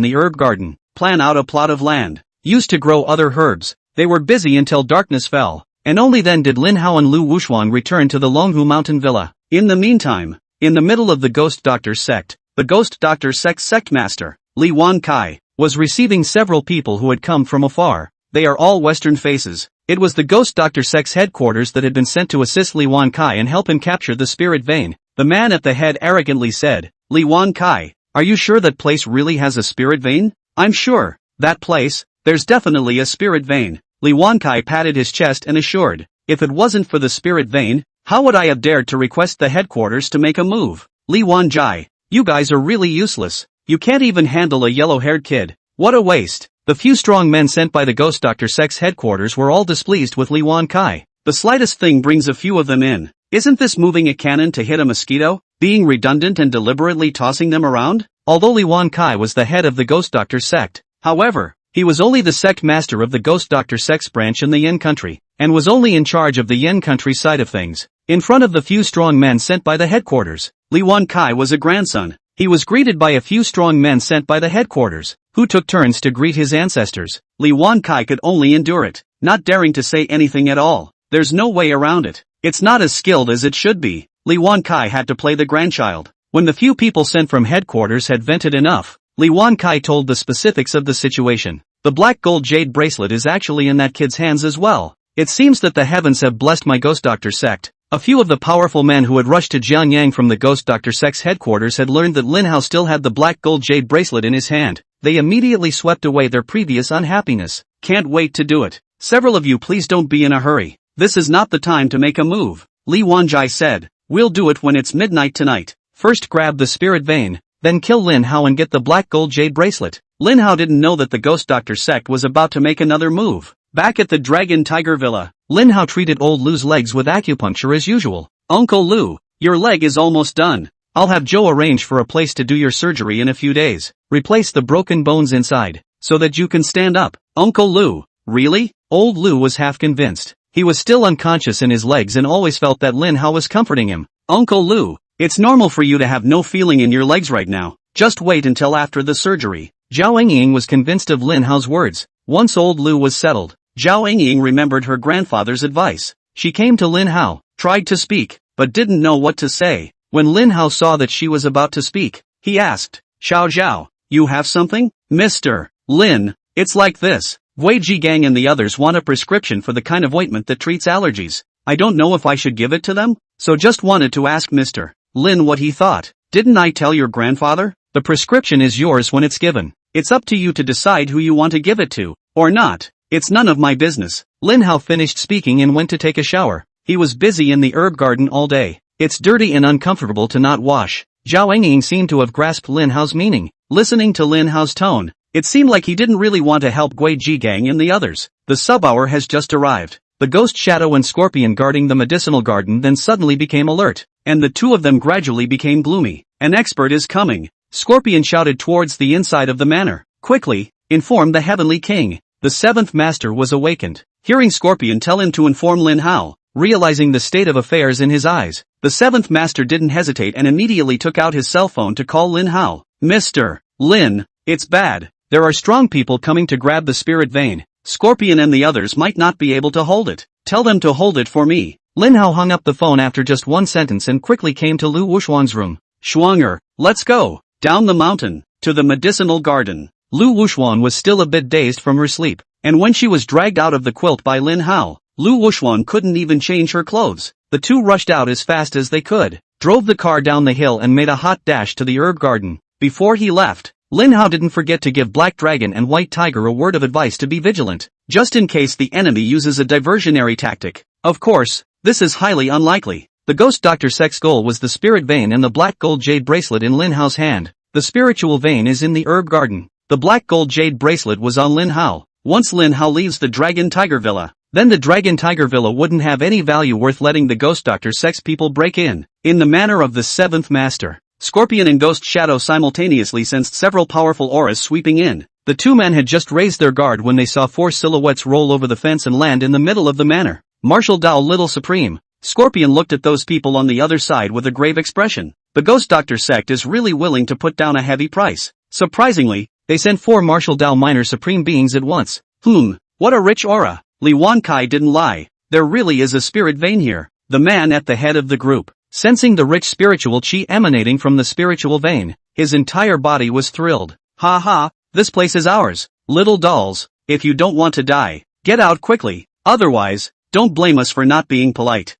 the herb garden, plan out a plot of land, used to grow other herbs. They were busy until darkness fell, and only then did Lin Hao and Lu Wushuang return to the Longhu mountain villa. In the meantime, in the middle of the ghost doctor's sect, the ghost doctor's sect master, Li Wan Kai, was receiving several people who had come from afar. They are all Western faces. It was the ghost doctor sect's headquarters that had been sent to assist Li Wan Kai and help him capture the spirit vein. The man at the head arrogantly said, Li Wan Kai, are you sure that place really has a spirit vein? I'm sure. That place, there's definitely a spirit vein. Li Wan Kai patted his chest and assured, if it wasn't for the spirit vein, how would I have dared to request the headquarters to make a move? Li Wan Jai, you guys are really useless. You can't even handle a yellow-haired kid. What a waste. The few strong men sent by the ghost doctor sect's headquarters were all displeased with Li Wan Kai. The slightest thing brings a few of them in. Isn't this moving a cannon to hit a mosquito? Being redundant and deliberately tossing them around? Although Li Wan Kai was the head of the ghost doctor sect, however, he was only the sect master of the ghost doctor sect's branch in the Yin country, and was only in charge of the Yin country side of things. In front of the few strong men sent by the headquarters, Li Wan Kai was a grandson. He was greeted by a few strong men sent by the headquarters, who took turns to greet his ancestors. Li Wan Kai could only endure it, not daring to say anything at all. There's no way around it. It's not as skilled as it should be. Li Wan Kai had to play the grandchild. When the few people sent from headquarters had vented enough, Li Wan Kai told the specifics of the situation. The black gold jade bracelet is actually in that kid's hands as well. It seems that the heavens have blessed my ghost doctor sect. A few of the powerful men who had rushed to Jiangyang from the ghost doctor sect's headquarters had learned that Lin Hao still had the black gold jade bracelet in his hand. They immediately swept away their previous unhappiness. Can't wait to do it. Several of you please don't be in a hurry. This is not the time to make a move. Li Wanjai said, we'll do it when it's midnight tonight. First grab the spirit vein, then kill Lin Hao and get the black gold jade bracelet. Lin Hao didn't know that the ghost doctor sect was about to make another move. Back at the Dragon Tiger Villa, Lin Hao treated old Lu's legs with acupuncture as usual. Uncle Lu, your leg is almost done. I'll have Joe arrange for a place to do your surgery in a few days. Replace the broken bones inside, so that you can stand up. Uncle Lu, really? Old Lu was half convinced. He was still unconscious in his legs and always felt that Lin Hao was comforting him. Uncle Lu, it's normal for you to have no feeling in your legs right now. Just wait until after the surgery. Zhao Ying was convinced of Lin Hao's words. Once old Lu was settled, Zhao Ying remembered her grandfather's advice. She came to Lin Hao, tried to speak, but didn't know what to say. When Lin Hao saw that she was about to speak, he asked, Xiao Zhao, you have something? Mr. Lin, it's like this. Wei Jigang and the others want a prescription for the kind of ointment that treats allergies. I don't know if I should give it to them, so just wanted to ask Mr. Lin what he thought. Didn't I tell your grandfather? The prescription is yours when it's given. It's up to you to decide who you want to give it to, or not. It's none of my business. Lin Hao finished speaking and went to take a shower. He was busy in the herb garden all day. It's dirty and uncomfortable to not wash. Zhao Ying seemed to have grasped Lin Hao's meaning. Listening to Lin Hao's tone, it seemed like he didn't really want to help Gui Jigang and the others. The sub-hour has just arrived. The ghost shadow and scorpion guarding the medicinal garden then suddenly became alert, and the two of them gradually became gloomy. An expert is coming. Scorpion shouted towards the inside of the manor. Quickly, inform the heavenly king. The seventh master was awakened. Hearing Scorpion tell him to inform Lin Hao, realizing the state of affairs in his eyes, the seventh master didn't hesitate and immediately took out his cell phone to call Lin Hao. Mr. Lin, It's bad. There are strong people coming to grab the spirit vein. Scorpion and the others might not be able to hold it. Tell them to hold it for me. Lin Hao hung up the phone after just one sentence and quickly came to Lu Wuxuan's room. Shuanger, let's go. Down the mountain, to the medicinal garden. Lu Wuxuan was still a bit dazed from her sleep, and when she was dragged out of the quilt by Lin Hao, Lu Wuxuan couldn't even change her clothes. The two rushed out as fast as they could, drove the car down the hill and made a hot dash to the herb garden. Before he left, Lin Hao didn't forget to give Black Dragon and White Tiger a word of advice to be vigilant, just in case the enemy uses a diversionary tactic. Of course, this is highly unlikely. The Ghost Doctor Sek's goal was the spirit vein and the black gold jade bracelet in Lin Hao's hand. The spiritual vein is in the herb garden. The black gold jade bracelet was on Lin Hao. Once Lin Hao leaves the Dragon Tiger Villa, then the Dragon Tiger Villa wouldn't have any value worth letting the Ghost Doctor Sek's people break in. In the manner of the seventh master, Scorpion and Ghost Shadow simultaneously sensed several powerful auras sweeping in. The two men had just raised their guard when they saw four silhouettes roll over the fence and land in the middle of the manor. Martial Dao Little Supreme. Scorpion looked at those people on the other side with a grave expression. The Ghost Doctor sect is really willing to put down a heavy price. Surprisingly, they sent four Martial Dao Minor Supreme beings at once. What a rich aura. Li Wankai didn't lie. There really is a spirit vein here. The man at the head of the group, sensing the rich spiritual chi emanating from the spiritual vein, his entire body was thrilled. Ha ha, this place is ours. Little dolls, if you don't want to die, get out quickly. Otherwise, don't blame us for not being polite.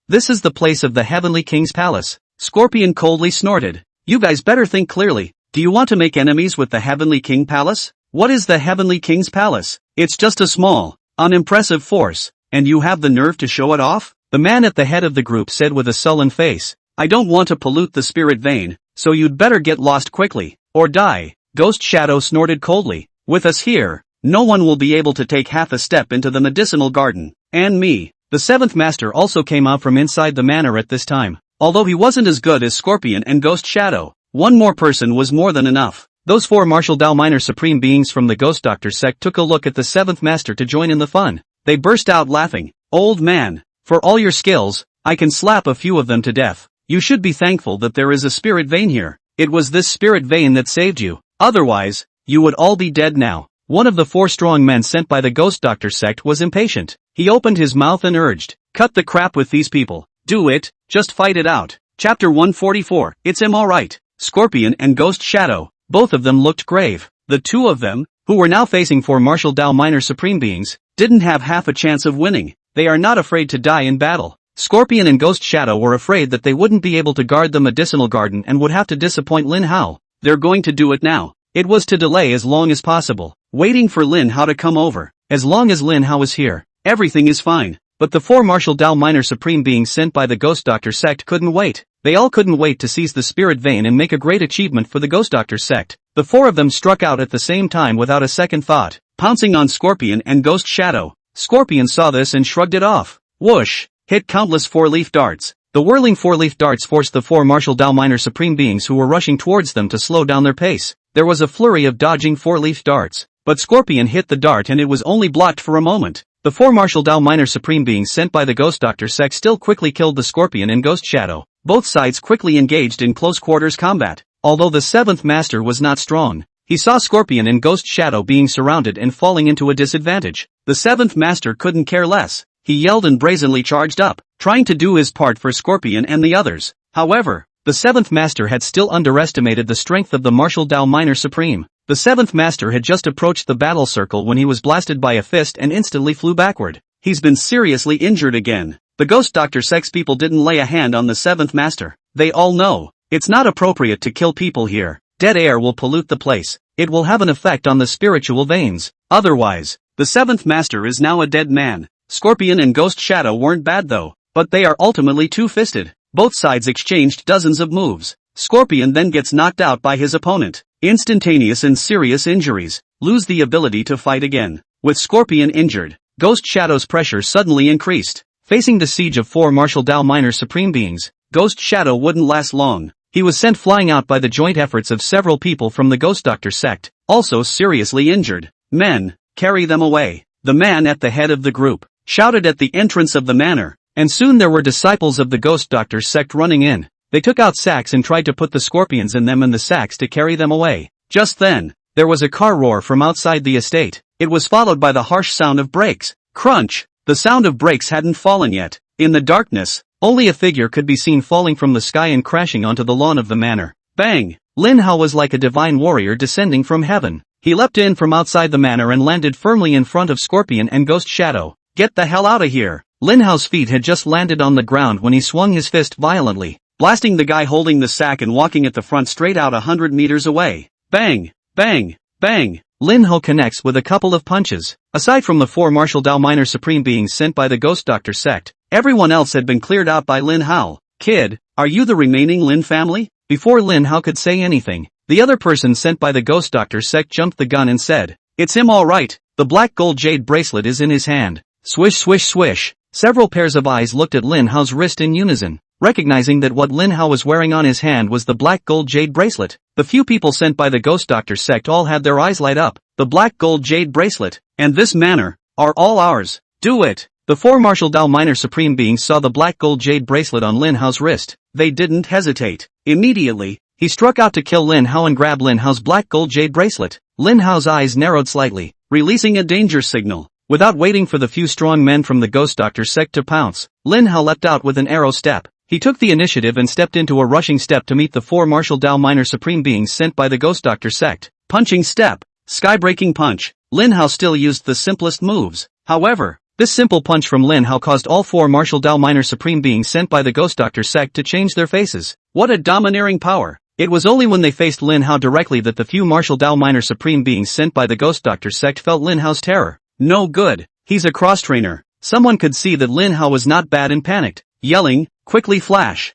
This is the place of the Heavenly King's palace. Scorpion coldly snorted. You guys better think clearly. Do you want to make enemies with the Heavenly King palace? What is the Heavenly King's palace? It's just a small, unimpressive force, and you have the nerve to show it off? The man at the head of the group said with a sullen face. I don't want to pollute the spirit vein, so you'd better get lost quickly, or die. Ghost Shadow snorted coldly. With us here, no one will be able to take half a step into the medicinal garden. And me. The seventh master also came out from inside the manor at this time. Although he wasn't as good as Scorpion and Ghost Shadow, one more person was more than enough. Those four Martial Dao Minor Supreme beings from the Ghost Doctor sect took a look at the seventh master to join in the fun. They burst out laughing. Old man, for all your skills, I can slap a few of them to death. You should be thankful that there is a spirit vein here. It was this spirit vein that saved you. Otherwise, you would all be dead now. One of the four strong men sent by the Ghost Doctor sect was impatient. He opened his mouth and urged, cut the crap with these people. Do it, just fight it out. Chapter 144, It's him alright. Scorpion and Ghost Shadow, both of them looked grave. The two of them, who were now facing four Martial Dao Minor Supreme beings, didn't have half a chance of winning. They are not afraid to die in battle. Scorpion and Ghost Shadow were afraid that they wouldn't be able to guard the medicinal garden and would have to disappoint Lin Hao. They're going to do it now. It was to delay as long as possible, waiting for Lin Hao to come over. As long as Lin Hao is here, everything is fine. But the four Martial Dao Minor Supreme beings sent by the Ghost Doctor sect couldn't wait. They all couldn't wait to seize the spirit vein and make a great achievement for the Ghost Doctor sect. The four of them struck out at the same time without a second thought, pouncing on Scorpion and Ghost Shadow. Scorpion saw this and shrugged it off. Whoosh! Hit countless four-leaf darts. The whirling four-leaf darts forced the four Martial Dao Minor Supreme beings who were rushing towards them to slow down their pace. There was a flurry of dodging four-leaf darts, but Scorpion hit the dart and it was only blocked for a moment. The four Martial Dao Minor Supreme beings sent by the Ghost Doctor sect still quickly killed the Scorpion and Ghost Shadow. Both sides quickly engaged in close-quarters combat. Although the seventh master was not strong, he saw Scorpion and Ghost Shadow being surrounded and falling into a disadvantage. The seventh master couldn't care less. He yelled and brazenly charged up, trying to do his part for Scorpion and the others. However, the seventh master had still underestimated the strength of the Martial Dao Minor Supreme. The seventh master had just approached the battle circle when he was blasted by a fist and instantly flew backward. He's been seriously injured again. The Ghost Doctor sex people didn't lay a hand on the seventh master. They all know, it's not appropriate to kill people here. Dead air will pollute the place. It will have an effect on the spiritual veins. Otherwise, the seventh master is now a dead man. Scorpion and Ghost Shadow weren't bad though, but they are ultimately two-fisted. Both sides exchanged dozens of moves. Scorpion then gets knocked out by his opponent. Instantaneous and serious injuries. Lose the ability to fight again. With Scorpion injured, Ghost Shadow's pressure suddenly increased. Facing the siege of four Martial Dao Minor Supreme beings, Ghost Shadow wouldn't last long. He was sent flying out by the joint efforts of several people from the Ghost Doctor sect, also seriously injured. Men, carry them away. The man at the head of the group shouted at the entrance of the manor, and soon there were disciples of the Ghost Doctor sect running in. They took out sacks and tried to put the scorpions in them and the sacks to carry them away. Just then, there was a car roar from outside the estate. It was followed by the harsh sound of brakes. Crunch! The sound of brakes hadn't fallen yet. In the darkness, only a figure could be seen falling from the sky and crashing onto the lawn of the manor. Bang! Lin Hao was like a divine warrior descending from heaven. He leapt in from outside the manor and landed firmly in front of Scorpion and Ghost Shadow. Get the hell out of here! Lin Hao's feet had just landed on the ground when he swung his fist violently, blasting the guy holding the sack and walking at the front straight out 100 meters away. Bang! Bang! Bang! Lin Hao connects with a couple of punches. Aside from the 4 martial Dao minor supreme beings sent by the Ghost Doctor sect, everyone else had been cleared out by Lin Hao. Kid, are you the remaining Lin family? Before Lin Hao could say anything, the other person sent by the Ghost Doctor sect jumped the gun and said, "It's him all right." The black gold jade bracelet is in his hand. Swish swish swish. Several pairs of eyes looked at Lin Hao's wrist in unison, recognizing that what Lin Hao was wearing on his hand was the black gold jade bracelet. The few people sent by the Ghost Doctor sect all had their eyes light up. The black gold jade bracelet, and this manor, are all ours. Do it! The 4 martial Dao minor supreme beings saw the black gold jade bracelet on Lin Hao's wrist. They didn't hesitate. Immediately, he struck out to kill Lin Hao and grab Lin Hao's black gold jade bracelet. Lin Hao's eyes narrowed slightly, releasing a danger signal. Without waiting for the few strong men from the Ghost Doctor sect to pounce, Lin Hao leapt out with an arrow step. He took the initiative and stepped into a rushing step to meet the 4 martial Dao minor supreme beings sent by the Ghost Doctor sect. Punching step. Sky-breaking punch. Lin Hao still used the simplest moves. However, this simple punch from Lin Hao caused all 4 martial Dao minor supreme beings sent by the Ghost Doctor sect to change their faces. What a domineering power! It was only when they faced Lin Hao directly that the few martial Dao minor supreme beings sent by the Ghost Doctor sect felt Lin Hao's terror. No good. He's a cross-trainer. Someone could see that Lin Hao was not bad and panicked, yelling, "Quickly flash!"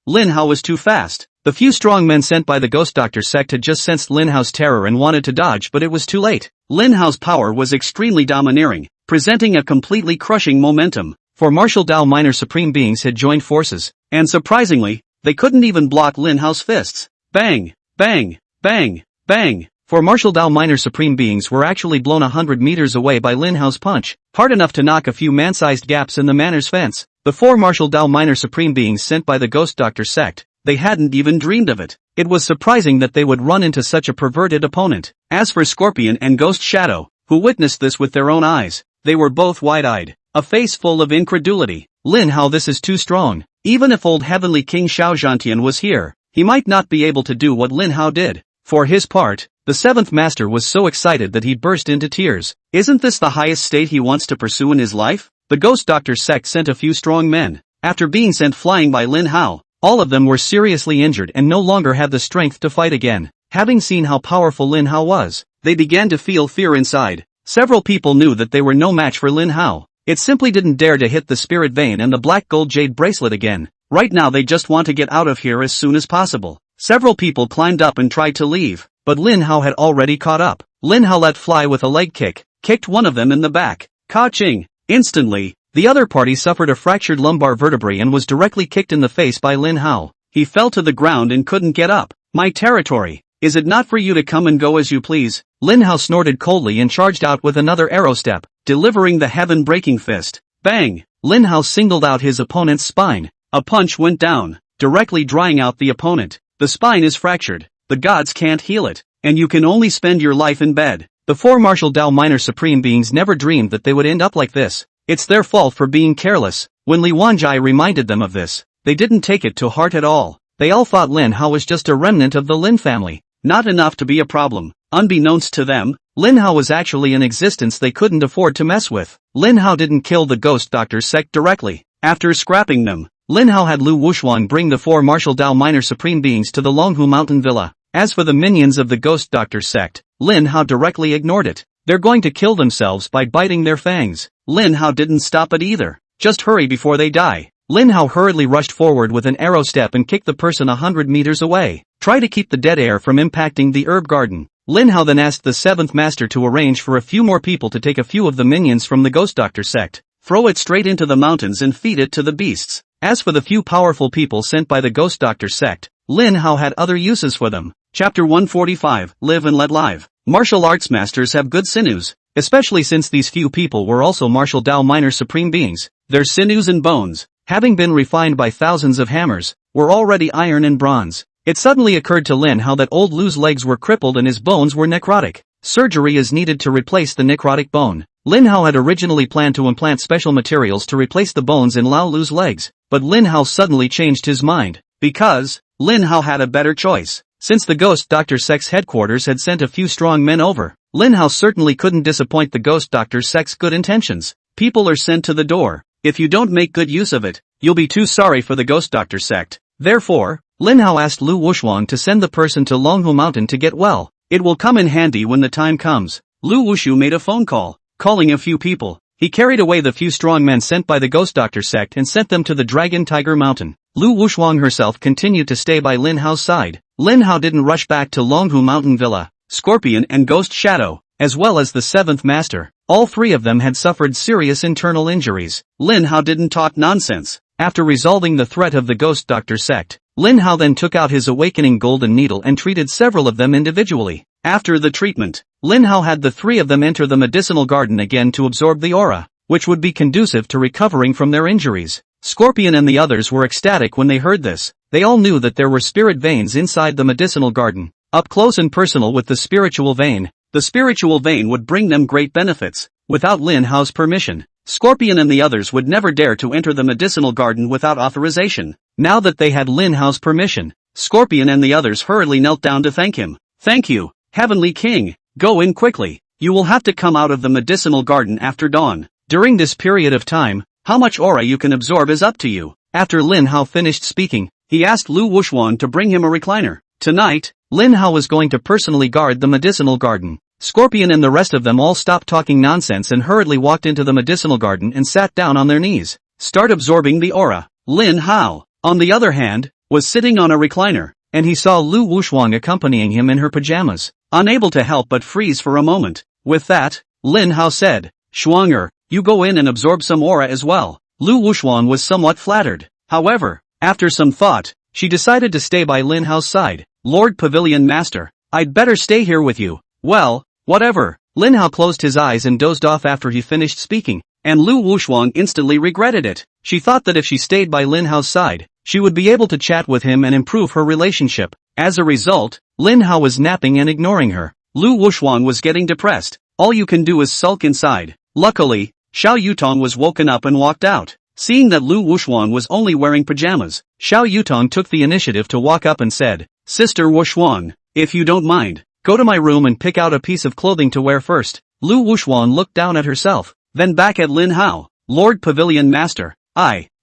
Lin Hao was too fast. The few strong men sent by the Ghost Doctor sect had just sensed Lin Hao's terror and wanted to dodge, but it was too late. Lin Hao's power was extremely domineering, presenting a completely crushing momentum. 4 martial Dao minor supreme beings had joined forces, and surprisingly, they couldn't even block Lin Hao's fists. Bang! Bang! Bang! Bang! 4 martial Dao minor supreme beings were actually blown 100 meters away by Lin Hao's punch, hard enough to knock a few man-sized gaps in the manor's fence. The 4 martial Dao minor supreme beings sent by the Ghost Doctor sect, they hadn't even dreamed of it. It was surprising that they would run into such a perverted opponent. As for Scorpion and Ghost Shadow, who witnessed this with their own eyes, they were both wide-eyed, a face full of incredulity. Lin Hao, this is too strong. Even if old heavenly King Xiao Zhantian was here, he might not be able to do what Lin Hao did. For his part, the 7th master was so excited that he burst into tears. Isn't this the highest state he wants to pursue in his life? The Ghost Doctor sect sent a few strong men. After being sent flying by Lin Hao, all of them were seriously injured and no longer had the strength to fight again. Having seen how powerful Lin Hao was, they began to feel fear inside. Several people knew that they were no match for Lin Hao. It simply didn't dare to hit the spirit vein and the black gold jade bracelet again. Right now they just want to get out of here as soon as possible. Several people climbed up and tried to leave, but Lin Hao had already caught up. Lin Hao let fly with a leg kick, kicked one of them in the back. Ka-ching! Instantly, the other party suffered a fractured lumbar vertebrae and was directly kicked in the face by Lin Hao. He fell to the ground and couldn't get up. My territory. Is it not for you to come and go as you please? Lin Hao snorted coldly and charged out with another arrow step, delivering the heaven-breaking fist. Bang! Lin Hao singled out his opponent's spine. A punch went down, directly drying out the opponent. The spine is fractured. The gods can't heal it, and you can only spend your life in bed. The 4 martial Dao minor supreme beings never dreamed that they would end up like this. It's their fault for being careless. When Li Wanjai reminded them of this, they didn't take it to heart at all. They all thought Lin Hao was just a remnant of the Lin family. Not enough to be a problem. Unbeknownst to them, Lin Hao was actually an existence they couldn't afford to mess with. Lin Hao didn't kill the Ghost Doctor sect directly. After scrapping them, Lin Hao had Lu Wushuang bring the 4 martial Dao minor supreme beings to the Longhu Mountain Villa. As for the minions of the Ghost Doctor sect, Lin Hao directly ignored it. They're going to kill themselves by biting their fangs. Lin Hao didn't stop it either. Just hurry before they die. Lin Hao hurriedly rushed forward with an arrow step and kicked the person 100 meters away. Try to keep the dead air from impacting the herb garden. Lin Hao then asked the 7th master to arrange for a few more people to take a few of the minions from the Ghost Doctor sect, throw it straight into the mountains and feed it to the beasts. As for the few powerful people sent by the Ghost Doctor sect, Lin Hao had other uses for them. Chapter 145, Live and Let Live. Martial arts masters have good sinews, especially since these few people were also martial Dao minor supreme beings. Their sinews and bones, having been refined by thousands of hammers, were already iron and bronze. It suddenly occurred to Lin Hao that old Lu's legs were crippled and his bones were necrotic. Surgery is needed to replace the necrotic bone. Lin Hao had originally planned to implant special materials to replace the bones in Lao Lu's legs, but Lin Hao suddenly changed his mind. Because Lin Hao had a better choice. Since the Ghost Doctor Sect's headquarters had sent a few strong men over, Lin Hao certainly couldn't disappoint the Ghost Doctor Sect's good intentions. People are sent to the door. If you don't make good use of it, you'll be too sorry for the Ghost Doctor Sect. Therefore, Lin Hao asked Lu Wushuang to send the person to Longhu Mountain to get well. It will come in handy when the time comes. Lu Wushu made a phone call, calling a few people. He carried away the few strong men sent by the Ghost Doctor Sect and sent them to the Dragon Tiger Mountain. Lu Wushuang herself continued to stay by Lin Hao's side. Lin Hao didn't rush back to Longhu Mountain Villa. Scorpion and Ghost Shadow, as well as the seventh master, all three of them had suffered serious internal injuries. Lin Hao didn't talk nonsense. After resolving the threat of the Ghost Doctor Sect, Lin Hao then took out his awakening golden needle and treated several of them individually. After the treatment, Lin Hao had the three of them enter the medicinal garden again to absorb the aura, which would be conducive to recovering from their injuries. Scorpion and the others were ecstatic when they heard this. They all knew that there were spirit veins inside the medicinal garden. Up close and personal with the spiritual vein, the spiritual vein would bring them great benefits. Without Lin Hao's permission, Scorpion and the others would never dare to enter the medicinal garden without authorization. Now that they had Lin Hao's permission, Scorpion and the others hurriedly knelt down to thank him. Thank you, Heavenly King. Go in quickly. You will have to come out of the medicinal garden after dawn. During this period of time, how much aura you can absorb is up to you. After Lin Hao finished speaking, he asked Lu Wushuang to bring him a recliner. Tonight, Lin Hao was going to personally guard the medicinal garden. Scorpion and the rest of them all stopped talking nonsense and hurriedly walked into the medicinal garden and sat down on their knees. Start absorbing the aura. Lin Hao, on the other hand, was sitting on a recliner, and he saw Lu Wushuang accompanying him in her pajamas, unable to help but freeze for a moment. With that, Lin Hao said, Shuanger, you go in and absorb some aura as well. Lu Wushuang was somewhat flattered. However, after some thought, she decided to stay by Lin Hao's side. Lord Pavilion Master, I'd better stay here with you. Well, whatever. Lin Hao closed his eyes and dozed off after he finished speaking, and Lu Wushuang instantly regretted it. She thought that if she stayed by Lin Hao's side, she would be able to chat with him and improve her relationship. As a result, Lin Hao was napping and ignoring her. Lu Wushuang was getting depressed. All you can do is sulk inside. Luckily, Xiao Yutong was woken up and walked out. Seeing that Lu Wushuang was only wearing pajamas, Xiao Yutong took the initiative to walk up and said, Sister Wushuang, if you don't mind, go to my room and pick out a piece of clothing to wear first. Lu Wushuang looked down at herself, then back at Lin Hao. Lord Pavilion Master,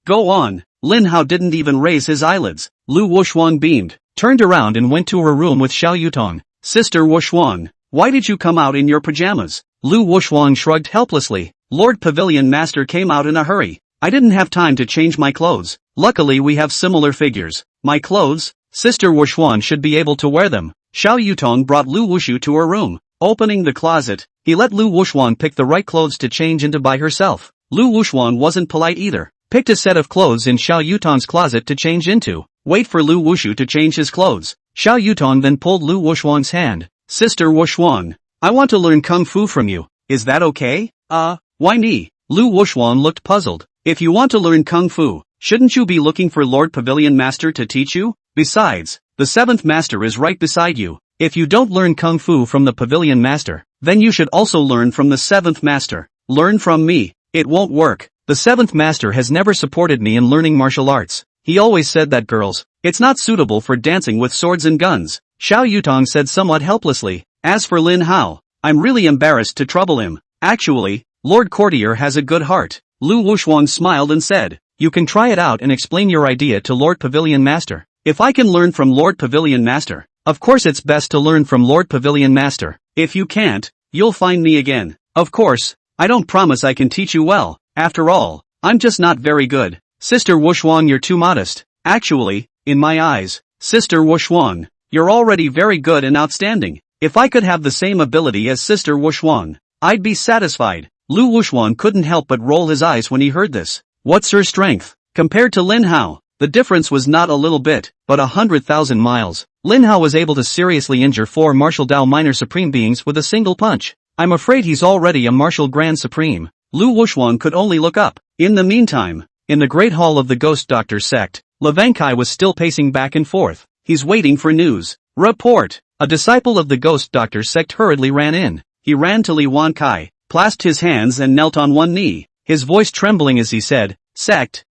go on. Lin Hao didn't even raise his eyelids. Lu Wushuang beamed, turned around and went to her room with Xiao Yutong. Sister Wushuang, why did you come out in your pajamas? Lu Wushuang shrugged helplessly. Lord Pavilion Master came out in a hurry. I didn't have time to change my clothes. Luckily we have similar figures. My clothes? Sister Wushuang should be able to wear them. Xiao Yutong brought Lu Wushu to her room. Opening the closet, he let Lu Wushuang pick the right clothes to change into by herself. Lu Wushuang wasn't polite either. Picked a set of clothes in Xiao Yutong's closet to change into. Wait for Lu Wushu to change his clothes. Xiao Yutong then pulled Lu Wushuang's hand. Sister Wushuang, I want to learn Kung Fu from you. Is that okay? Why me? Lu Wushuang looked puzzled. If you want to learn Kung Fu, shouldn't you be looking for Lord Pavilion Master to teach you? Besides, the seventh master is right beside you. If you don't learn Kung Fu from the Pavilion Master, then you should also learn from the seventh master. Learn from me. It won't work. The seventh master has never supported me in learning martial arts. He always said that girls, it's not suitable for dancing with swords and guns. Xiao Yutong said somewhat helplessly. As for Lin Hao, I'm really embarrassed to trouble him. Actually, Lord Courtier has a good heart. Lu Wushuang smiled and said, you can try it out and explain your idea to Lord Pavilion Master. If I can learn from Lord Pavilion Master, of course it's best to learn from Lord Pavilion Master. If you can't, you'll find me again. Of course, I don't promise I can teach you well. After all, I'm just not very good. Sister Wushuang, you're too modest. Actually, in my eyes, Sister Wushuang, you're already very good and outstanding. If I could have the same ability as Sister Wushuang, I'd be satisfied. Lu Wushuang couldn't help but roll his eyes when he heard this. What's her strength? Compared to Lin Hao, the difference was not a little bit, but 100,000 miles. Lin Hao was able to seriously injure 4 martial Dao minor supreme beings with a single punch. I'm afraid he's already a martial grand supreme. Lu Wushuang could only look up. In the meantime, in the Great Hall of the Ghost Doctor Sect, Levankai was still pacing back and forth. he's waiting for news. Report! A disciple of the Ghost Doctor sect hurriedly ran in. He ran to Li Wankai, clasped his hands and knelt on one knee, his voice trembling as he said, Sect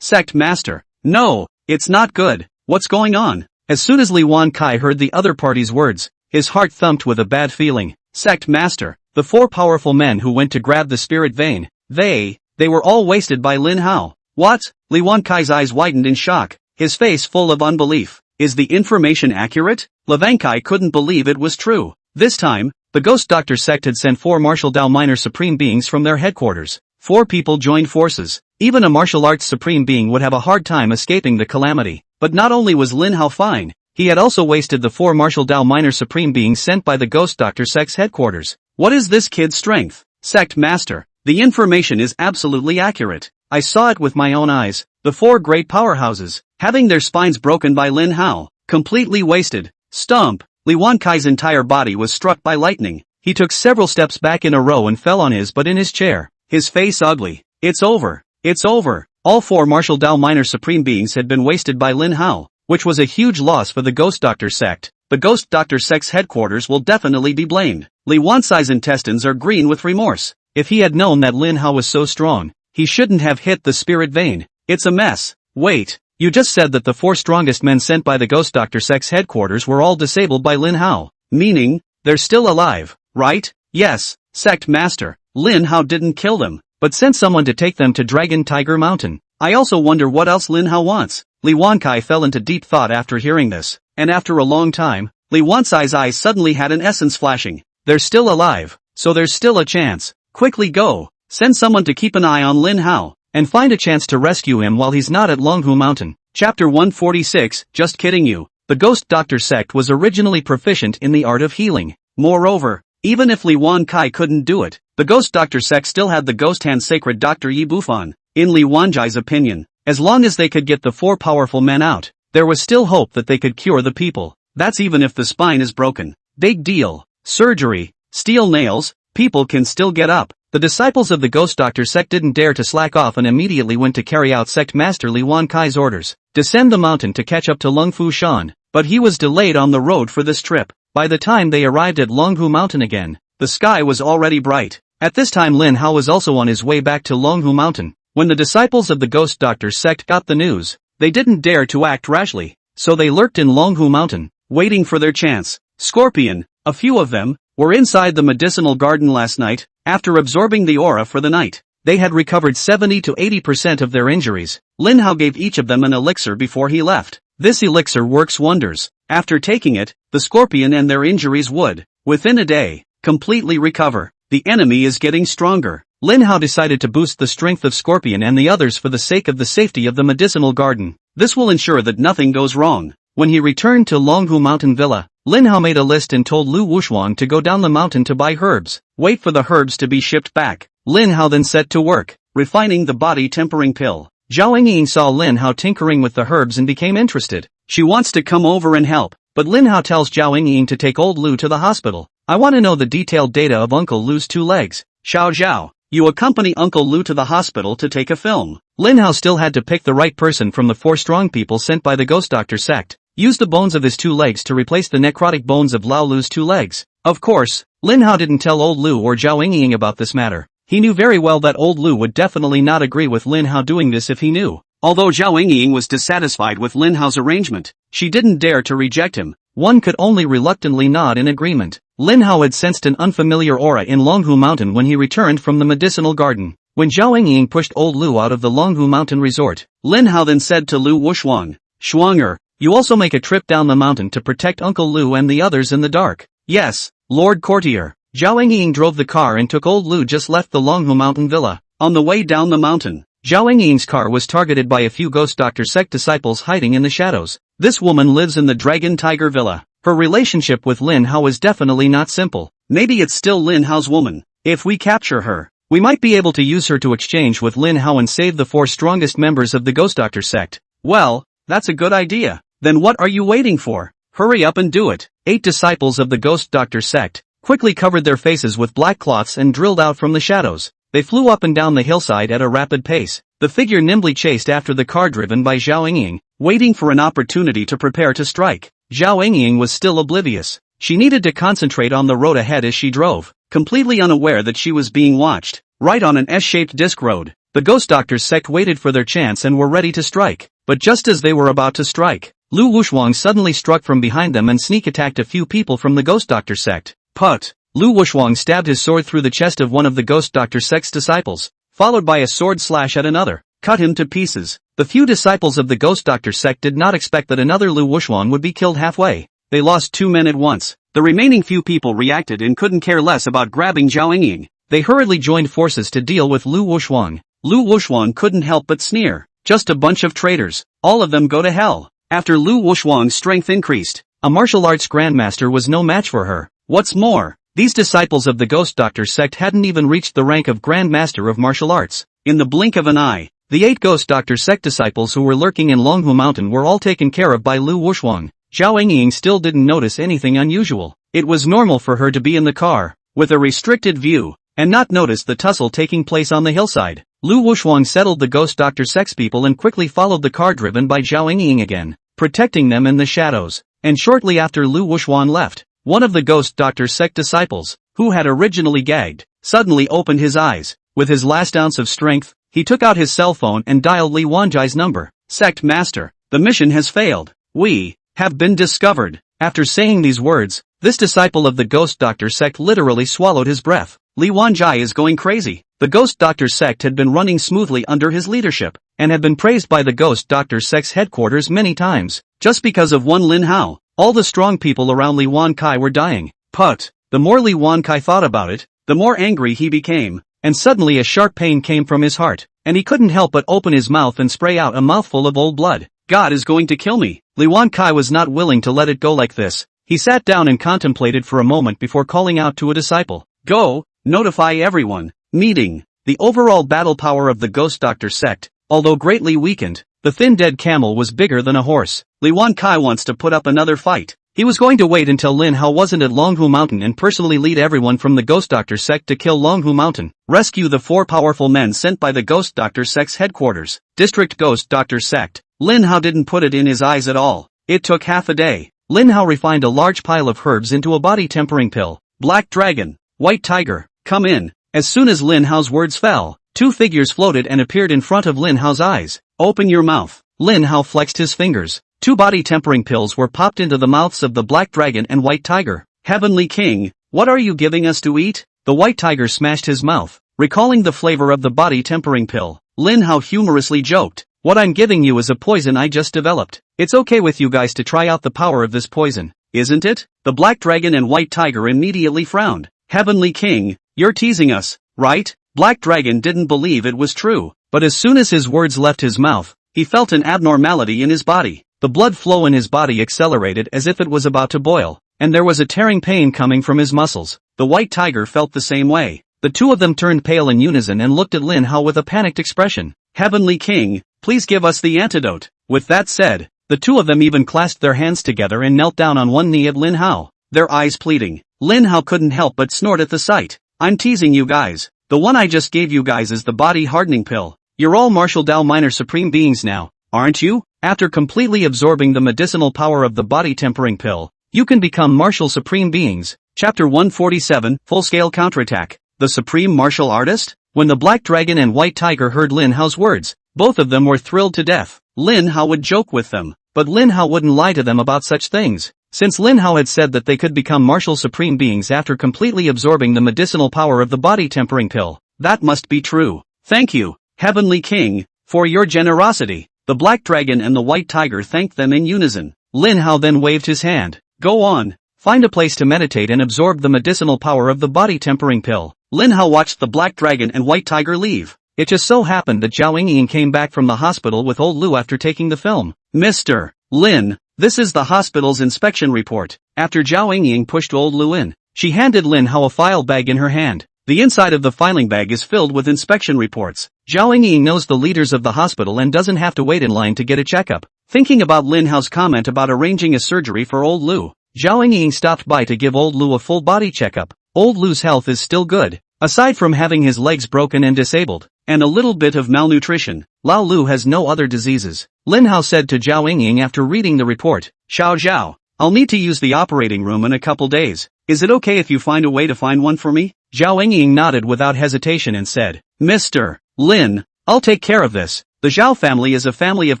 master. No, it's not good. What's going on? As soon as Li Wankai heard the other party's words, his heart thumped with a bad feeling. Sect master, the 4 powerful men who went to grab the spirit vein, they were all wasted by Lin Hao. What? Li Wankai's eyes widened in shock, his face full of unbelief. Is the information accurate? Li Wankai couldn't believe it was true. This time, the Ghost Doctor sect had sent 4 martial Dao minor supreme beings from their headquarters. 4 people joined forces. Even a martial arts supreme being would have a hard time escaping the calamity. But not only was Lin Hao fine, he had also wasted the 4 martial Dao minor supreme beings sent by the Ghost Doctor sect's headquarters. What is this kid's strength? Sect master, the information is absolutely accurate. I saw it with my own eyes. The 4 great powerhouses, having their spines broken by Lin Hao, completely wasted. Stomp! Li Wankai's entire body was struck by lightning. He took several steps back in a row and fell on his butt in his chair, his face ugly. It's over. It's over. All 4 martial Dao minor supreme beings had been wasted by Lin Hao, which was a huge loss for the Ghost Doctor sect. The Ghost Doctor sect's headquarters will definitely be blamed. Li Wansai's intestines are green with remorse. If he had known that Lin Hao was so strong, he shouldn't have hit the spirit vein. It's a mess. Wait, you just said that the 4 strongest men sent by the Ghost Doctor sect's headquarters were all disabled by Lin Hao. Meaning, they're still alive, right? Yes, sect master. Lin Hao didn't kill them, but sent someone to take them to Dragon Tiger Mountain. I also wonder what else Lin Hao wants. Li Wankai fell into deep thought after hearing this, and after a long time, Li Wansai's eyes suddenly had an essence flashing. They're still alive, so there's still a chance. Quickly go, send someone to keep an eye on Lin Hao, and find a chance to rescue him while he's not at Longhu Mountain. Chapter 146, Just kidding you. The Ghost Doctor sect was originally proficient in the art of healing. Moreover, even if Li Wankai couldn't do it, the Ghost Doctor sect still had the ghost hand sacred Dr. Yi Bufan. In Li Wanjai's opinion, as long as they could get the 4 powerful men out, there was still hope that they could cure the people. That's even if the spine is broken. Big deal. Surgery, steel nails, people can still get up. The disciples of the Ghost Doctor sect didn't dare to slack off and immediately went to carry out sect master Li Wankai's orders. Descend the mountain to catch up to Lungfu Shan, but he was delayed on the road for this trip. By the time they arrived at Longhu Mountain again, the sky was already bright. At this time Lin Hao was also on his way back to Longhu Mountain. When the disciples of the Ghost Doctor sect got the news, they didn't dare to act rashly, so they lurked in Longhu Mountain, waiting for their chance. Scorpion, a few of them, were inside the medicinal garden last night, after absorbing the aura for the night. They had recovered 70 to 80% of their injuries. Lin Hao gave each of them an elixir before he left. This elixir works wonders. After taking it, the scorpion and their injuries would, within a day, completely recover. The enemy is getting stronger. Lin Hao decided to boost the strength of Scorpion and the others for the sake of the safety of the medicinal garden. This will ensure that nothing goes wrong. When he returned to Longhu Mountain Villa, Lin Hao made a list and told Lu Wushuang to go down the mountain to buy herbs. Wait for the herbs to be shipped back. Lin Hao then set to work, refining the body tempering pill. Zhao Ying saw Lin Hao tinkering with the herbs and became interested. She wants to come over and help, but Lin Hao tells Zhao Ying to take old Lu to the hospital. I want to know the detailed data of Uncle Lu's 2 legs. Xiao Zhao, you accompany Uncle Lu to the hospital to take a film. Lin Hao still had to pick the right person from the 4 strong people sent by the Ghost Doctor sect. Use the bones of his 2 legs to replace the necrotic bones of Lao Lu's 2 legs. Of course, Lin Hao didn't tell old Lu or Zhao Ying about this matter. He knew very well that old Lu would definitely not agree with Lin Hao doing this if he knew. Although Zhao Ying was dissatisfied with Lin Hao's arrangement, she didn't dare to reject him. One could only reluctantly nod in agreement. Lin Hao had sensed an unfamiliar aura in Longhu Mountain when he returned from the medicinal garden. When Zhao Ying pushed old Lu out of the Longhu Mountain resort, Lin Hao then said to Lu Wushuang, Shuanger, you also make a trip down the mountain to protect Uncle Lu and the others in the dark. Yes, Lord Courtier. Zhao Ying drove the car and took old Lu just left the Longhu Mountain Villa. On the way down the mountain, Zhao Ying's car was targeted by a few Ghost Doctor sect disciples hiding in the shadows. This woman lives in the Dragon Tiger Villa. Her relationship with Lin Hao is definitely not simple. Maybe it's still Lin Hao's woman. If we capture her, we might be able to use her to exchange with Lin Hao and save the 4 strongest members of the Ghost Doctor sect. Well, that's a good idea. Then what are you waiting for? Hurry up and do it. 8 disciples of the Ghost Doctor sect quickly covered their faces with black cloths and drilled out from the shadows. They flew up and down the hillside at a rapid pace. The figure nimbly chased after the car driven by Zhao Ying, waiting for an opportunity to prepare to strike. Zhao Yingying was still oblivious. She needed to concentrate on the road ahead as she drove, completely unaware that she was being watched. Right on an S-shaped disc road, the Ghost Doctor's sect waited for their chance and were ready to strike. But just as they were about to strike, Lu Wushwang suddenly struck from behind them and sneak attacked a few people from the Ghost Doctor sect. Put! Lu Wushwang stabbed his sword through the chest of one of the Ghost Doctor sect's disciples, followed by a sword slash at another, cut him to pieces. The few disciples of the Ghost Doctor sect did not expect that another Lu Wushwang would be killed halfway. They lost 2 men at once. The remaining few people reacted and couldn't care less about grabbing Zhao Yingying. They hurriedly joined forces to deal with Lu Wushwang. Lu Wushwang couldn't help but sneer. Just a bunch of traitors. All of them go to hell. After Lu Wushwang's strength increased, a martial arts grandmaster was no match for her. What's more, these disciples of the Ghost Doctor sect hadn't even reached the rank of grandmaster of martial arts. In the blink of an eye, the 8 Ghost Doctor sect disciples who were lurking in Longhu Mountain were all taken care of by Lu Wushwang. Zhao Yingying still didn't notice anything unusual. It was normal for her to be in the car, with a restricted view, and not notice the tussle taking place on the hillside. Lu Wushwang settled the Ghost Doctor sex people and quickly followed the car driven by Zhao Yingying again, protecting them in the shadows. And shortly after Lu Wushwang left, one of the Ghost Doctor sect disciples, who had originally gagged, suddenly opened his eyes. With his last ounce of strength, he took out his cell phone and dialed Li Wanjai's number. Sect Master, the mission has failed. We have been discovered. After saying these words, this disciple of the Ghost Doctor sect literally swallowed his breath. Li Wanjai is going crazy. The Ghost Doctor sect had been running smoothly under his leadership, and had been praised by the Ghost Doctor sect's headquarters many times. Just because of one Lin Hao, all the strong people around Li Wankai were dying. But, the more Li Wankai thought about it, the more angry he became, and suddenly a sharp pain came from his heart, and he couldn't help but open his mouth and spray out a mouthful of old blood. God is going to kill me. Li Wankai was not willing to let it go like this. He sat down and contemplated for a moment before calling out to a disciple. Go, notify everyone. Meeting. The overall battle power of the Ghost Doctor sect, although greatly weakened, the thin dead camel was bigger than a horse. Li Wankai wants to put up another fight. He was going to wait until Lin Hao wasn't at Longhu Mountain and personally lead everyone from the Ghost Doctor sect to kill Longhu Mountain. Rescue the 4 powerful men sent by the Ghost Doctor sect's headquarters. District Ghost Doctor sect. Lin Hao didn't put it in his eyes at all. It took half a day. Lin Hao refined a large pile of herbs into a body tempering pill. Black Dragon, White Tiger, come in. As soon as Lin Hao's words fell, 2 figures floated and appeared in front of Lin Hao's eyes. Open your mouth. Lin Hao flexed his fingers. 2 body tempering pills were popped into the mouths of the Black Dragon and White Tiger. Heavenly King, what are you giving us to eat? The White Tiger smashed his mouth, recalling the flavor of the body tempering pill. Lin Hao humorously joked, what I'm giving you is a poison I just developed. It's okay with you guys to try out the power of this poison, isn't it? The Black Dragon and White Tiger immediately frowned. Heavenly King, you're teasing us, right? Black Dragon didn't believe it was true, but as soon as his words left his mouth, he felt an abnormality in his body. The blood flow in his body accelerated as if it was about to boil, and there was a tearing pain coming from his muscles. The White Tiger felt the same way. The 2 of them turned pale in unison and looked at Lin Hao with a panicked expression. Heavenly King, please give us the antidote. With that said, the 2 of them even clasped their hands together and knelt down on one knee at Lin Hao, their eyes pleading. Lin Hao couldn't help but snort at the sight. I'm teasing you guys. The one I just gave you guys is the body hardening pill. You're all martial Dao minor supreme beings now, aren't you? After completely absorbing the medicinal power of the body tempering pill, you can become martial supreme beings. Chapter 147, Full-Scale Counterattack. The Supreme Martial Artist? When the Black Dragon and White Tiger heard Lin Hao's words, both of them were thrilled to death. Lin Hao would joke with them, but Lin Hao wouldn't lie to them about such things. Since Lin Hao had said that they could become martial supreme beings after completely absorbing the medicinal power of the body tempering pill, that must be true. Thank you, Heavenly King, for your generosity. The Black Dragon and the White Tiger thanked them in unison. Lin Hao then waved his hand. Go on. Find a place to meditate and absorb the medicinal power of the body tempering pill. Lin Hao watched the Black Dragon and White Tiger leave. It just so happened that Zhao Yingying came back from the hospital with old Lu after taking the film. Mr. Lin, this is the hospital's inspection report. After Zhao Yingying pushed old Lu in, she handed Lin Hao a file bag in her hand. The inside of the filing bag is filled with inspection reports. Zhao Yingying knows the leaders of the hospital and doesn't have to wait in line to get a checkup. Thinking about Lin Hao's comment about arranging a surgery for old Lu, Zhao Yingying stopped by to give old Lu a full body checkup. Old Lu's health is still good, aside from having his legs broken and disabled, and a little bit of malnutrition. Lao Lu has no other diseases. Lin Hao said to Zhao Yingying after reading the report. Xiao Zhao, I'll need to use the operating room in a couple days. Is it okay if you find a way to find one for me? Zhao Ying nodded without hesitation and said, Mr. Lin, I'll take care of this. The Zhao family is a family of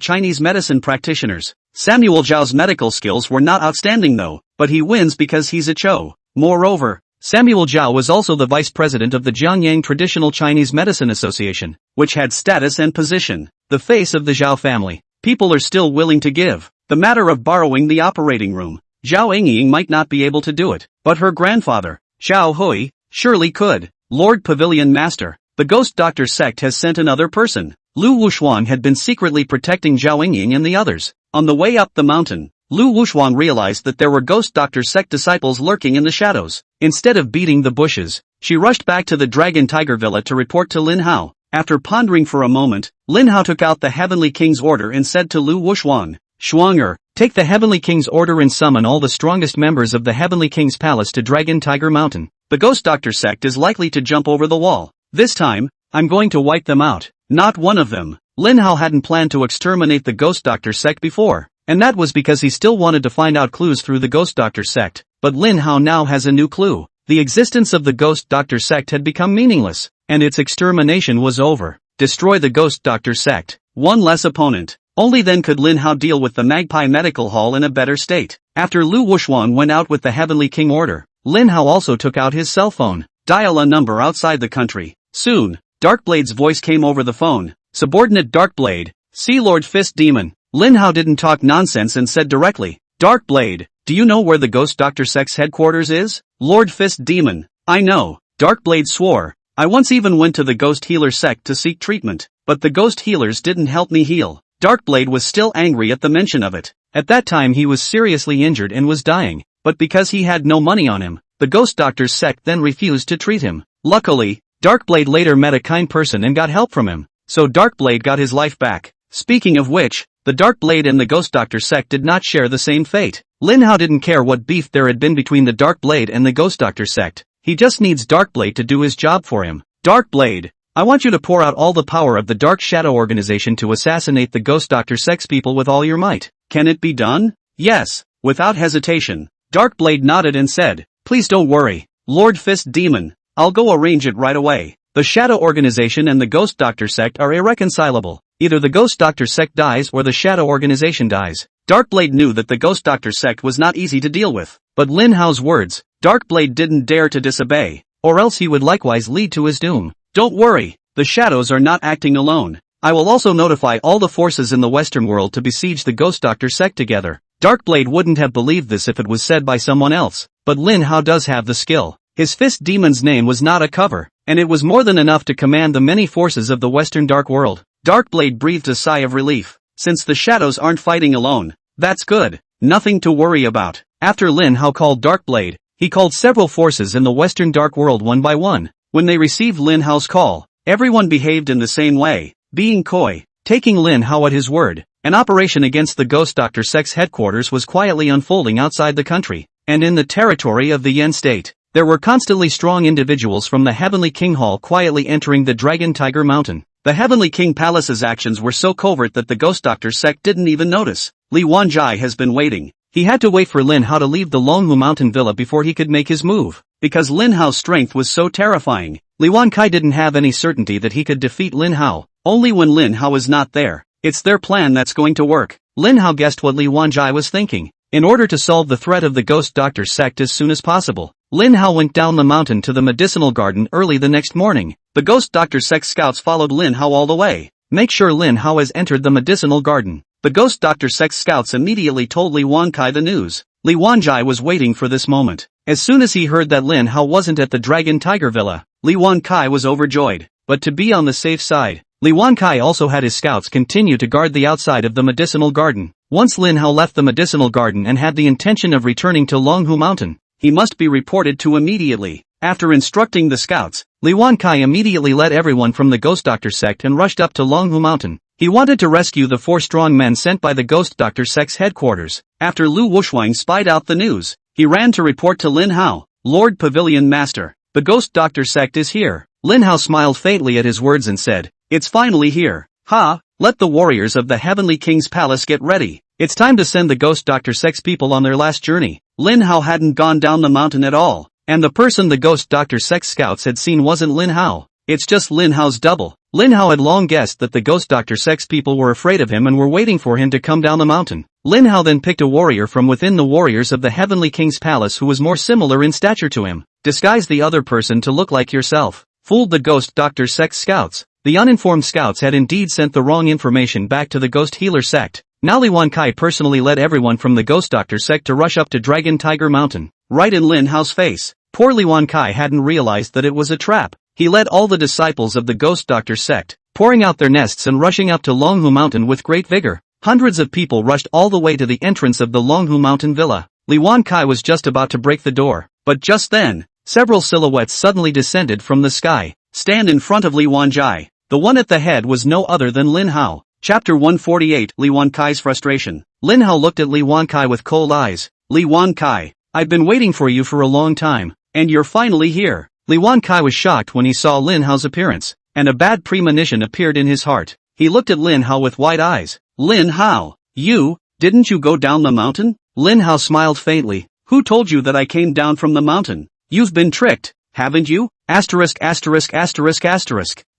Chinese medicine practitioners. Samuel Zhao's medical skills were not outstanding though, but he wins because he's a Chou. Moreover, Samuel Zhao was also the vice president of the Jiangyang Traditional Chinese Medicine Association, which had status and position. The face of the Zhao family. People are still willing to give. The matter of borrowing the operating room. Zhao Ying might not be able to do it, but her grandfather, Zhao Hui, surely could. Lord Pavilion Master, the Ghost Doctor sect has sent another person. Lu Wushuang had been secretly protecting Zhao Ying and the others. On the way up the mountain, Lu Wushuang realized that there were Ghost Doctor sect disciples lurking in the shadows. Instead of beating the bushes, she rushed back to the Dragon Tiger Villa to report to Lin Hao. After pondering for a moment, Lin Hao took out the Heavenly King's order and said to Lu Wushuang, Shuanger, take the Heavenly King's order and summon all the strongest members of the Heavenly King's palace to Dragon Tiger Mountain. The Ghost Doctor sect is likely to jump over the wall. This time, I'm going to wipe them out. Not one of them. Lin Hao hadn't planned to exterminate the Ghost Doctor sect before, and that was because he still wanted to find out clues through the Ghost Doctor sect. But Lin Hao now has a new clue. The existence of the Ghost Doctor sect had become meaningless, and its extermination was over. Destroy the Ghost Doctor sect. One less opponent. Only then could Lin Hao deal with the Magpie Medical Hall in a better state. After Lu Wushuang went out with the Heavenly King order, Lin Hao also took out his cell phone. Dial a number outside the country. Soon, Darkblade's voice came over the phone. Subordinate Darkblade, Sea Lord Fist Demon. Lin Hao didn't talk nonsense and said directly, Darkblade, do you know where the Ghost Doctor sect's headquarters is? Lord Fist Demon, I know. Darkblade swore, I once even went to the Ghost Healer sect to seek treatment, but the Ghost Healers didn't help me heal. Darkblade was still angry at the mention of it. At that time he was seriously injured and was dying, but because he had no money on him, the Ghost Doctor's sect then refused to treat him. Luckily, Darkblade later met a kind person and got help from him, so Darkblade got his life back. Speaking of which, the Darkblade and the Ghost Doctor sect did not share the same fate. Lin Hao didn't care what beef there had been between the Darkblade and the Ghost Doctor sect. He just needs Darkblade to do his job for him. Darkblade, I want you to pour out all the power of the Dark Shadow organization to assassinate the Ghost Doctor sect's people with all your might. Can it be done? Yes. Without hesitation, Darkblade nodded and said, Please don't worry, Lord Fist Demon, I'll go arrange it right away. The Shadow Organization and the Ghost Doctor sect are irreconcilable. Either the Ghost Doctor sect dies or the Shadow Organization dies. Darkblade knew that the Ghost Doctor sect was not easy to deal with, but Lin Hao's words, Darkblade didn't dare to disobey, or else he would likewise lead to his doom. Don't worry, the shadows are not acting alone. I will also notify all the forces in the Western world to besiege the Ghost Doctor sect together. Darkblade wouldn't have believed this if it was said by someone else, but Lin Hao does have the skill. His Fist Demon's name was not a cover, and it was more than enough to command the many forces of the Western Dark World. Darkblade breathed a sigh of relief. Since the shadows aren't fighting alone, that's good. Nothing to worry about. After Lin Hao called Darkblade, he called several forces in the Western Dark World one by one. When they received Lin Hao's call, everyone behaved in the same way, being coy, taking Lin Hao at his word. An operation against the Ghost Doctor sect's headquarters was quietly unfolding outside the country, and in the territory of the Yen state. There were constantly strong individuals from the Heavenly King Hall quietly entering the Dragon Tiger Mountain. The Heavenly King Palace's actions were so covert that the Ghost Doctor sect didn't even notice. Li Wanjai has been waiting. He had to wait for Lin Hao to leave the Longhu Mountain Villa before he could make his move. Because Lin Hao's strength was so terrifying, Li Wankai didn't have any certainty that he could defeat Lin Hao. Only when Lin Hao is not there, it's their plan that's going to work. Lin Hao guessed what Li Wanjai was thinking. In order to solve the threat of the Ghost Doctor sect as soon as possible, Lin Hao went down the mountain to the medicinal garden early the next morning. The Ghost Doctor sect scouts followed Lin Hao all the way. Make sure Lin Hao has entered the medicinal garden. The Ghost Doctor sect scouts immediately told Li Wankai the news. Li Wanjai was waiting for this moment. As soon as he heard that Lin Hao wasn't at the Dragon Tiger Villa, Li Wankai was overjoyed. But to be on the safe side, Li Wankai also had his scouts continue to guard the outside of the medicinal garden. Once Lin Hao left the medicinal garden and had the intention of returning to Longhu Mountain, he must be reported to immediately. After instructing the scouts, Li Wankai immediately led everyone from the Ghost Doctor sect and rushed up to Longhu Mountain. He wanted to rescue the 4 strong men sent by the Ghost Doctor sect's headquarters. After Lu Wushuang spied out the news, he ran to report to Lin Hao, Lord Pavilion Master. The Ghost Doctor sect is here. Lin Hao smiled faintly at his words and said, It's finally here. Ha, Let the warriors of the Heavenly King's palace get ready. It's time to send the Ghost Dr. Sex people on their last journey. Lin Hao hadn't gone down the mountain at all. And the person the Ghost Dr. Sex scouts had seen wasn't Lin Hao. It's just Lin Hao's double. Lin Hao had long guessed that the Ghost Dr. Sex people were afraid of him and were waiting for him to come down the mountain. Lin Hao then picked a warrior from within the warriors of the Heavenly King's palace who was more similar in stature to him. Disguise the other person to look like yourself. Fooled the Ghost Dr. Sex scouts. The uninformed scouts had indeed sent the wrong information back to the Ghost Healer sect. Now Li Wankai personally led everyone from the Ghost Doctor sect to rush up to Dragon Tiger Mountain, right in Lin Hao's face. Poor Li Wankai hadn't realized that it was a trap. He led all the disciples of the Ghost Doctor sect, pouring out their nests and rushing up to Longhu Mountain with great vigor. Hundreds of people rushed all the way to the entrance of the Longhu Mountain villa. Li Wankai was just about to break the door, but just then, several silhouettes suddenly descended from the sky. Stand in front of Li Wanjai. The one at the head was no other than Lin Hao. Chapter 148, Li Wankai's frustration. Lin Hao looked at Li Wankai with cold eyes. Li Wankai, I've been waiting for you for a long time, and you're finally here. Li Wankai was shocked when he saw Lin Hao's appearance, and a bad premonition appeared in his heart. He looked at Lin Hao with wide eyes. Lin Hao, didn't you go down the mountain? Lin Hao smiled faintly. Who told you that I came down from the mountain? You've been tricked, haven't you?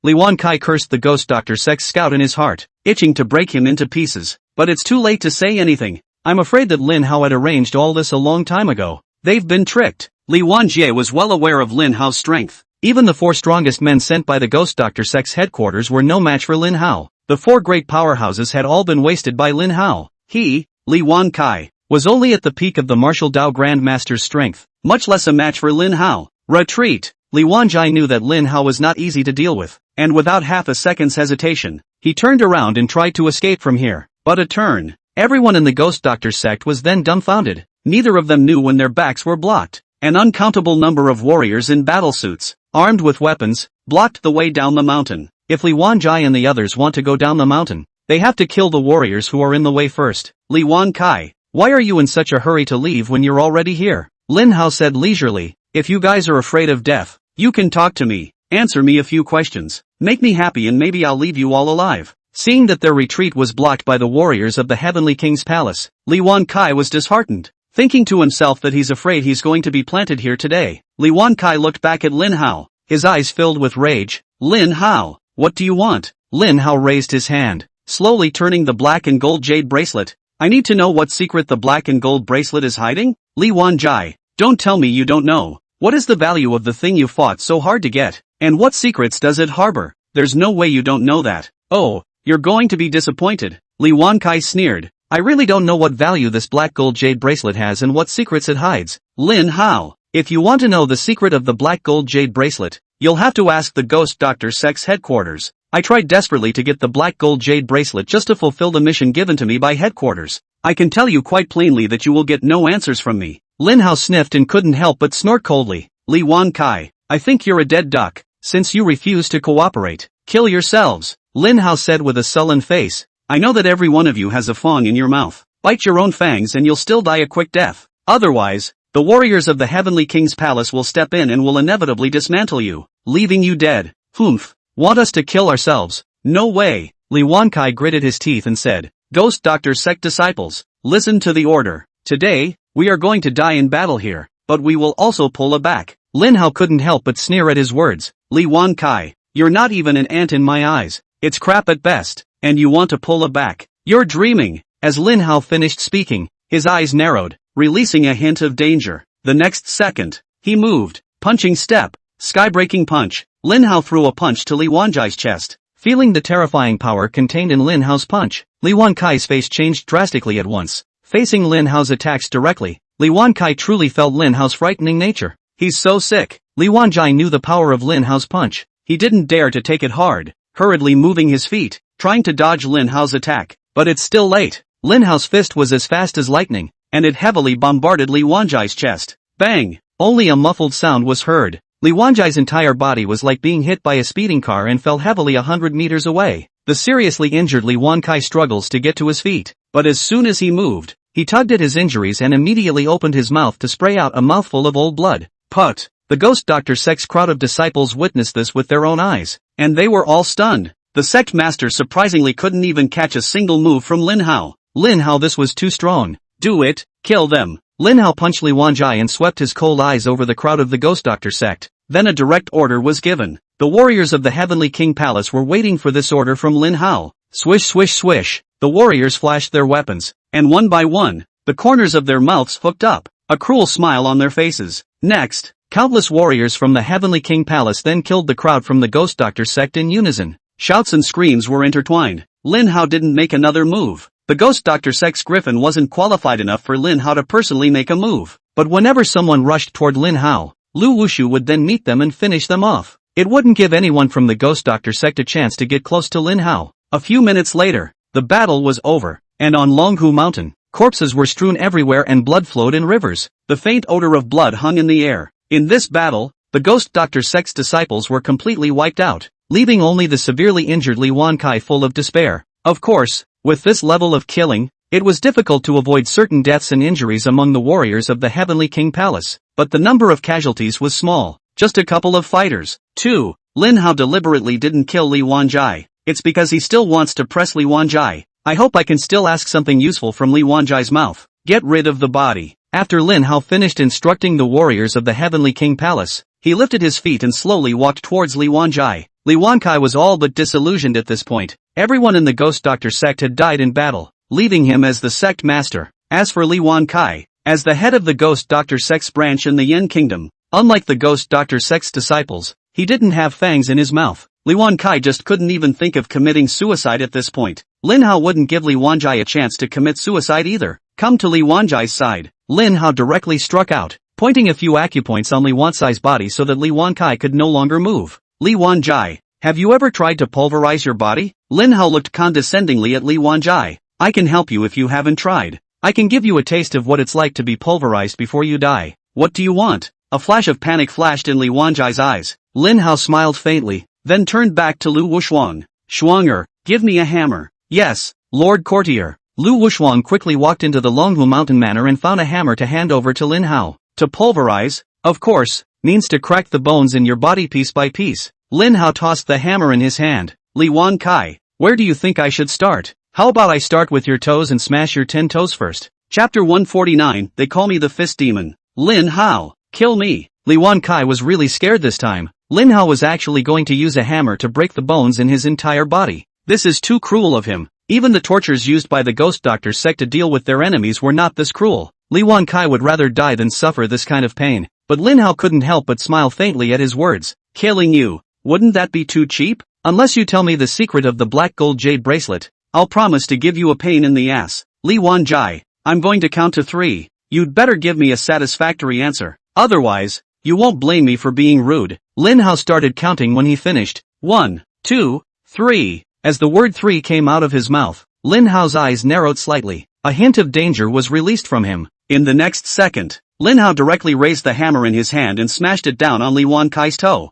Li Wankai cursed the Ghost Doctor Sex scout in his heart, itching to break him into pieces. But it's too late to say anything. I'm afraid that Lin Hao had arranged all this a long time ago. They've been tricked. Li Wanjie was well aware of Lin Hao's strength. Even the 4 strongest men sent by the Ghost Doctor Sex headquarters were no match for Lin Hao. The 4 great powerhouses had all been wasted by Lin Hao. He, Li Wankai, was only at the peak of the Martial Dao Grandmaster's strength, much less a match for Lin Hao. Retreat! Li Wanjai knew that Lin Hao was not easy to deal with, and without half a second's hesitation, he turned around and tried to escape from here. But a turn. Everyone in the Ghost Doctor sect was then dumbfounded. Neither of them knew when their backs were blocked. An uncountable number of warriors in battlesuits, armed with weapons, blocked the way down the mountain. If Li Wanjai and the others want to go down the mountain, they have to kill the warriors who are in the way first. Li Wankai, why are you in such a hurry to leave when you're already here? Lin Hao said leisurely. If you guys are afraid of death, you can talk to me, answer me a few questions, make me happy and maybe I'll leave you all alive. Seeing that their retreat was blocked by the warriors of the Heavenly King's palace, Li Wankai was disheartened. Thinking to himself that he's afraid he's going to be planted here today, Li Wankai looked back at Lin Hao, his eyes filled with rage. Lin Hao, what do you want? Lin Hao raised his hand, slowly turning the black and gold jade bracelet. I need to know what secret the black and gold bracelet is hiding? Li Wanjai, don't tell me you don't know. What is the value of the thing you fought so hard to get, and what secrets does it harbor? There's no way you don't know that. Oh, you're going to be disappointed. Li Wankai sneered. I really don't know what value this black gold jade bracelet has and what secrets it hides. Lin Hao, if you want to know the secret of the black gold jade bracelet, you'll have to ask the Ghost Doctor Sex headquarters. I tried desperately to get the black gold jade bracelet just to fulfill the mission given to me by headquarters. I can tell you quite plainly that you will get no answers from me. Lin Hao sniffed and couldn't help but snort coldly. Li Wankai, I think you're a dead duck, since you refuse to cooperate. Kill yourselves, Lin Hao said with a sullen face. I know that every one of you has a fang in your mouth. Bite your own fangs and you'll still die a quick death. Otherwise, the warriors of the Heavenly King's palace will step in and will inevitably dismantle you, leaving you dead. Humph. Want us to kill ourselves? No way. Li Wankai gritted his teeth and said, Ghost Doctor Sect disciples, listen to the order. Today, we are going to die in battle here, but we will also pull back. Lin Hao couldn't help but sneer at his words. Li Wankai, you're not even an ant in my eyes. It's crap at best, and you want to pull back. You're dreaming. As Lin Hao finished speaking, his eyes narrowed, releasing a hint of danger. The next second, he moved, punching step, sky-breaking punch. Lin Hao threw a punch to Li Wanjai's chest. Feeling the terrifying power contained in Lin Hao's punch, Li Wankai's face changed drastically at once. Facing Lin Hao's attacks directly, Li Wankai truly felt Lin Hao's frightening nature. He's so sick. Li Wanjai knew the power of Lin Hao's punch. He didn't dare to take it hard, hurriedly moving his feet, trying to dodge Lin Hao's attack. But it's still late. Lin Hao's fist was as fast as lightning, and it heavily bombarded Li Wanjai's chest. Bang! Only a muffled sound was heard. Li Wanjai's entire body was like being hit by a speeding car and fell heavily 100 meters away. The seriously injured Li Wankai struggles to get to his feet, but as soon as he moved, he tugged at his injuries and immediately opened his mouth to spray out a mouthful of old blood. Put! The Ghost Doctor Sex crowd of disciples witnessed this with their own eyes, and they were all stunned. The sect master surprisingly couldn't even catch a single move from Lin Hao. Lin Hao, this was too strong. Do it, kill them. Lin Hao punched Li Wanjai and swept his cold eyes over the crowd of the Ghost Doctor sect. Then a direct order was given. The warriors of the Heavenly King Palace were waiting for this order from Lin Hao. Swish swish swish. The warriors flashed their weapons, and one by one, the corners of their mouths hooked up, a cruel smile on their faces. Next, countless warriors from the Heavenly King Palace then killed the crowd from the Ghost Doctor sect in unison. Shouts and screams were intertwined. Lin Hao didn't make another move. The Ghost Doctor sect's griffin wasn't qualified enough for Lin Hao to personally make a move. But whenever someone rushed toward Lin Hao, Lu Wushu would then meet them and finish them off. It wouldn't give anyone from the Ghost Doctor sect a chance to get close to Lin Hao. A few minutes later, the battle was over, and on Longhu Mountain, corpses were strewn everywhere and blood flowed in rivers. The faint odor of blood hung in the air. In this battle, the Ghost Doctor sect's disciples were completely wiped out, leaving only the severely injured Li Wankai full of despair. Of course, with this level of killing, it was difficult to avoid certain deaths and injuries among the warriors of the Heavenly King Palace, but the number of casualties was small, just a couple of fighters. 2. Lin Hao deliberately didn't kill Li Wanjai. It's because he still wants to press Li Wanjai. I hope I can still ask something useful from Li Wanjai's mouth. Get rid of the body. After Lin Hao finished instructing the warriors of the Heavenly King Palace, he lifted his feet and slowly walked towards Li Wanjai. Li Wankai was all but disillusioned at this point. Everyone in the Ghost Doctor sect had died in battle, leaving him as the sect master. As for Li Wankai, as the head of the Ghost Doctor sect's branch in the Yin Kingdom, unlike the Ghost Doctor sect's disciples, he didn't have fangs in his mouth. Li Wankai just couldn't even think of committing suicide at this point. Lin Hao wouldn't give Li Wanjai a chance to commit suicide either. Come to Li Wanjai's side. Lin Hao directly struck out, pointing a few acupoints on Li Wanjai's body so that Li Wankai could no longer move. Li Wanjai, have you ever tried to pulverize your body? Lin Hao looked condescendingly at Li Wanjai. I can help you if you haven't tried. I can give you a taste of what it's like to be pulverized before you die. What do you want? A flash of panic flashed in Li Wanjai's eyes. Lin Hao smiled faintly, then turned back to Lu Wushuang. Shuanger, give me a hammer. Yes, Lord Courtier. Lu Wushuang quickly walked into the Longhu Mountain Manor and found a hammer to hand over to Lin Hao. To pulverize, of course, means to crack the bones in your body piece by piece. Lin Hao tossed the hammer in his hand. Li Wankai, where do you think I should start? How about I start with your toes and smash your 10 toes first? Chapter 149, They Call Me the Fist Demon. Lin Hao, kill me. Li Wankai was really scared this time. Lin Hao was actually going to use a hammer to break the bones in his entire body. This is too cruel of him. Even the tortures used by the Ghost Doctor sect to deal with their enemies were not this cruel. Li Wankai would rather die than suffer this kind of pain. But Lin Hao couldn't help but smile faintly at his words. Killing you, wouldn't that be too cheap? Unless you tell me the secret of the black gold jade bracelet, I'll promise to give you a pain in the ass. Li Wanjai, I'm going to count to 3. You'd better give me a satisfactory answer. Otherwise, you won't blame me for being rude. Lin Hao started counting when he finished. 1, 2, 3. As the word 3 came out of his mouth, Lin Hao's eyes narrowed slightly. A hint of danger was released from him. In the next second, Lin Hao directly raised the hammer in his hand and smashed it down on Li Wankai's toe.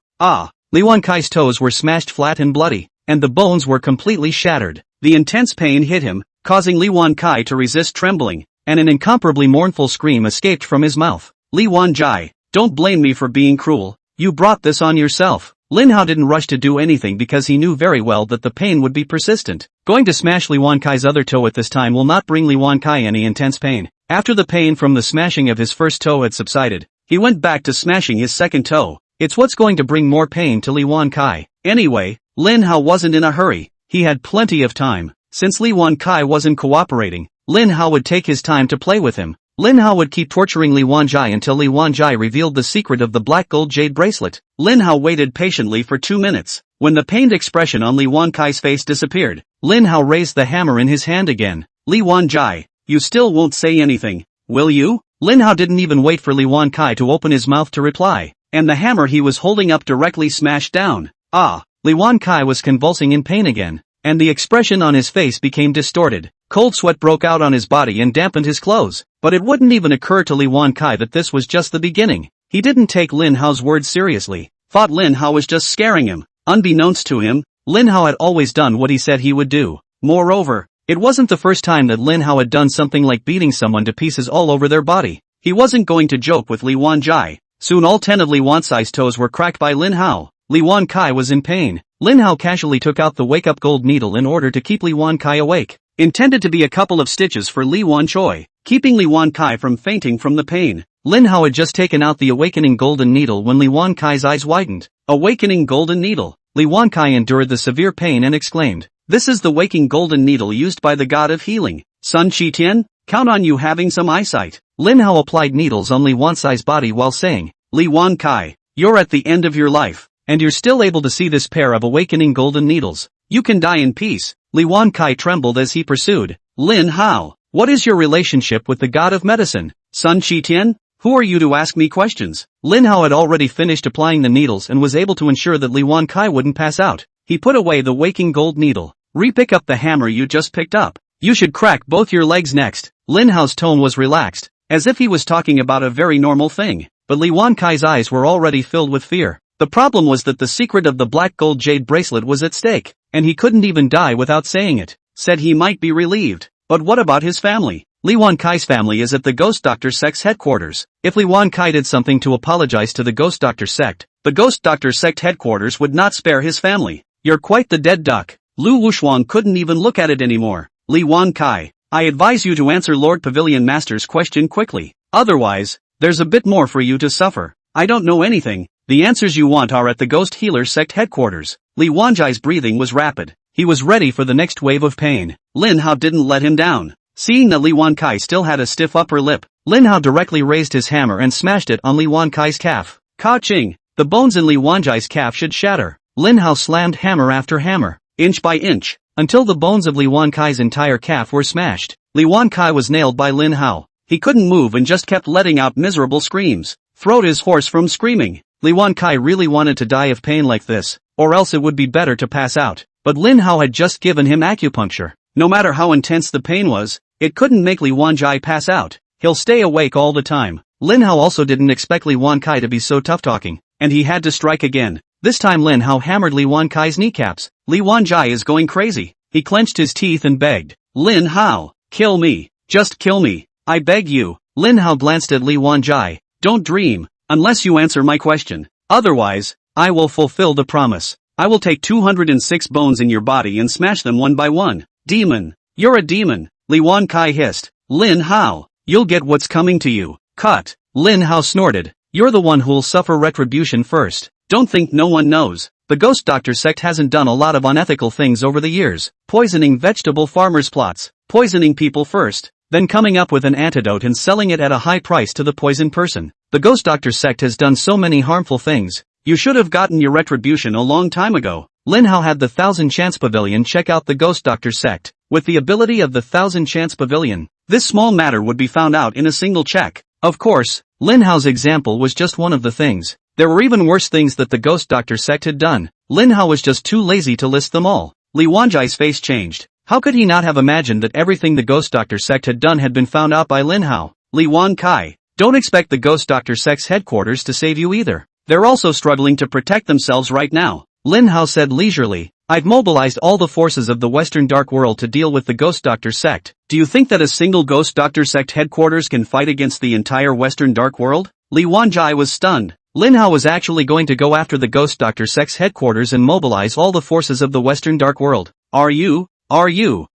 Li Wankai's toes were smashed flat and bloody, and the bones were completely shattered. The intense pain hit him, causing Li Wankai to resist trembling, and an incomparably mournful scream escaped from his mouth. Li Wanjai, don't blame me for being cruel. You brought this on yourself. Lin Hao didn't rush to do anything because he knew very well that the pain would be persistent. Going to smash Li Wankai's other toe at this time will not bring Li Wankai any intense pain. After the pain from the smashing of his first toe had subsided, he went back to smashing his second toe. It's what's going to bring more pain to Li Wankai. Anyway, Lin Hao wasn't in a hurry. He had plenty of time. Since Li Wankai wasn't cooperating, Lin Hao would take his time to play with him. Lin Hao would keep torturing Li Wanjai until Li Wanjai revealed the secret of the black gold jade bracelet. Lin Hao waited patiently for 2 minutes. When the pained expression on Li Wankai's face disappeared, Lin Hao raised the hammer in his hand again. Li Wanjai, you still won't say anything, will you? Lin Hao didn't even wait for Li Wankai to open his mouth to reply, and the hammer he was holding up directly smashed down. Li Wankai was convulsing in pain again, and the expression on his face became distorted. Cold sweat broke out on his body and dampened his clothes, but it wouldn't even occur to Li Wankai that this was just the beginning. He didn't take Lin Hao's words seriously, thought Lin Hao was just scaring him. Unbeknownst to him, Lin Hao had always done what he said he would do. Moreover, it wasn't the first time that Lin Hao had done something like beating someone to pieces all over their body. He wasn't going to joke with Li Wanjai. Soon all 10 of Li Wansai's toes were cracked by Lin Hao. Li Wankai was in pain. Lin Hao casually took out the wake-up gold needle in order to keep Li Wankai awake. Intended to be a couple of stitches for Li Wanchoi, keeping Li Wankai from fainting from the pain. Lin Hao had just taken out the awakening golden needle when Li Wankai's eyes widened. Awakening golden needle. Li Wankai endured the severe pain and exclaimed, "This is the waking golden needle used by the god of healing. Sun Qitian, count on you having some eyesight." Lin Hao applied needles on Li Wankai's body while saying, "Li Wankai, you're at the end of your life, and you're still able to see this pair of awakening golden needles. You can die in peace." Li Wankai trembled as he pursued, "Lin Hao, what is your relationship with the god of medicine? Sun Qitian? Who are you to ask me questions?" Lin Hao had already finished applying the needles and was able to ensure that Li Wankai wouldn't pass out. He put away the waking gold needle. "Re-pick up the hammer you just picked up. You should crack both your legs next." Lin Hao's tone was relaxed, as if he was talking about a very normal thing, but Li Wankai's eyes were already filled with fear. The problem was that the secret of the black gold jade bracelet was at stake, and he couldn't even die without saying it. Said he might be relieved. But what about his family? Li Wankai's family is at the Ghost Doctor Sect's headquarters. If Li Wankai did something to apologize to the Ghost Doctor Sect, the Ghost Doctor Sect headquarters would not spare his family. "You're quite the dead duck." Lu Wushuang couldn't even look at it anymore. "Li Wankai, I advise you to answer Lord Pavilion Master's question quickly. Otherwise, there's a bit more for you to suffer." "I don't know anything. The answers you want are at the Ghost Healer Sect headquarters." Li Wanjai's breathing was rapid. He was ready for the next wave of pain. Lin Hao didn't let him down. Seeing that Li Wankai still had a stiff upper lip, Lin Hao directly raised his hammer and smashed it on Li Wankai's calf. Ka-ching! The bones in Li Wanjai's calf should shatter. Lin Hao slammed hammer after hammer, inch by inch, until the bones of Li Wankai's entire calf were smashed. Li Wankai was nailed by Lin Hao. He couldn't move and just kept letting out miserable screams. Throat is hoarse from screaming. Li Wankai really wanted to die of pain like this, or else it would be better to pass out. But Lin Hao had just given him acupuncture. No matter how intense the pain was, it couldn't make Li Wanjai pass out. He'll stay awake all the time. Lin Hao also didn't expect Li Wankai to be so tough-talking, and he had to strike again. This time Lin Hao hammered Li Wankai's kneecaps. Li Wanjai is going crazy. He clenched his teeth and begged, "Lin Hao, kill me. Just kill me. I beg you." Lin Hao glanced at Li Wanjai. "Don't dream, unless you answer my question. Otherwise, I will fulfill the promise. I will take 206 bones in your body and smash them one by one." "Demon. You're a demon," Li Wankai hissed. "Lin Hao, you'll get what's coming to you." "Cut." Lin Hao snorted. "You're the one who'll suffer retribution first. Don't think no one knows. The Ghost Doctor Sect hasn't done a lot of unethical things over the years. Poisoning vegetable farmers' plots. Poisoning people first, then coming up with an antidote and selling it at a high price to the poisoned person. The Ghost Doctor Sect has done so many harmful things. You should have gotten your retribution a long time ago." Lin Hao had the 1000 Chance Pavilion check out the Ghost Doctor Sect. With the ability of the 1000 Chance Pavilion, this small matter would be found out in a single check. Of course, Lin Hao's example was just one of the things. There were even worse things that the Ghost Doctor Sect had done. Lin Hao was just too lazy to list them all. Li Wanjai's face changed. How could he not have imagined that everything the Ghost Doctor Sect had done had been found out by Lin Hao? Li Wankai, don't expect the Ghost Doctor Sect's headquarters to save you either. They're also struggling to protect themselves right now. Lin Hao said leisurely, "I've mobilized all the forces of the Western Dark World to deal with the Ghost Doctor Sect. Do you think that a single Ghost Doctor Sect headquarters can fight against the entire Western Dark World?" Li Wanjai was stunned. Lin Hao was actually going to go after the Ghost Doctor Sect's headquarters and mobilize all the forces of the Western Dark World. Are you?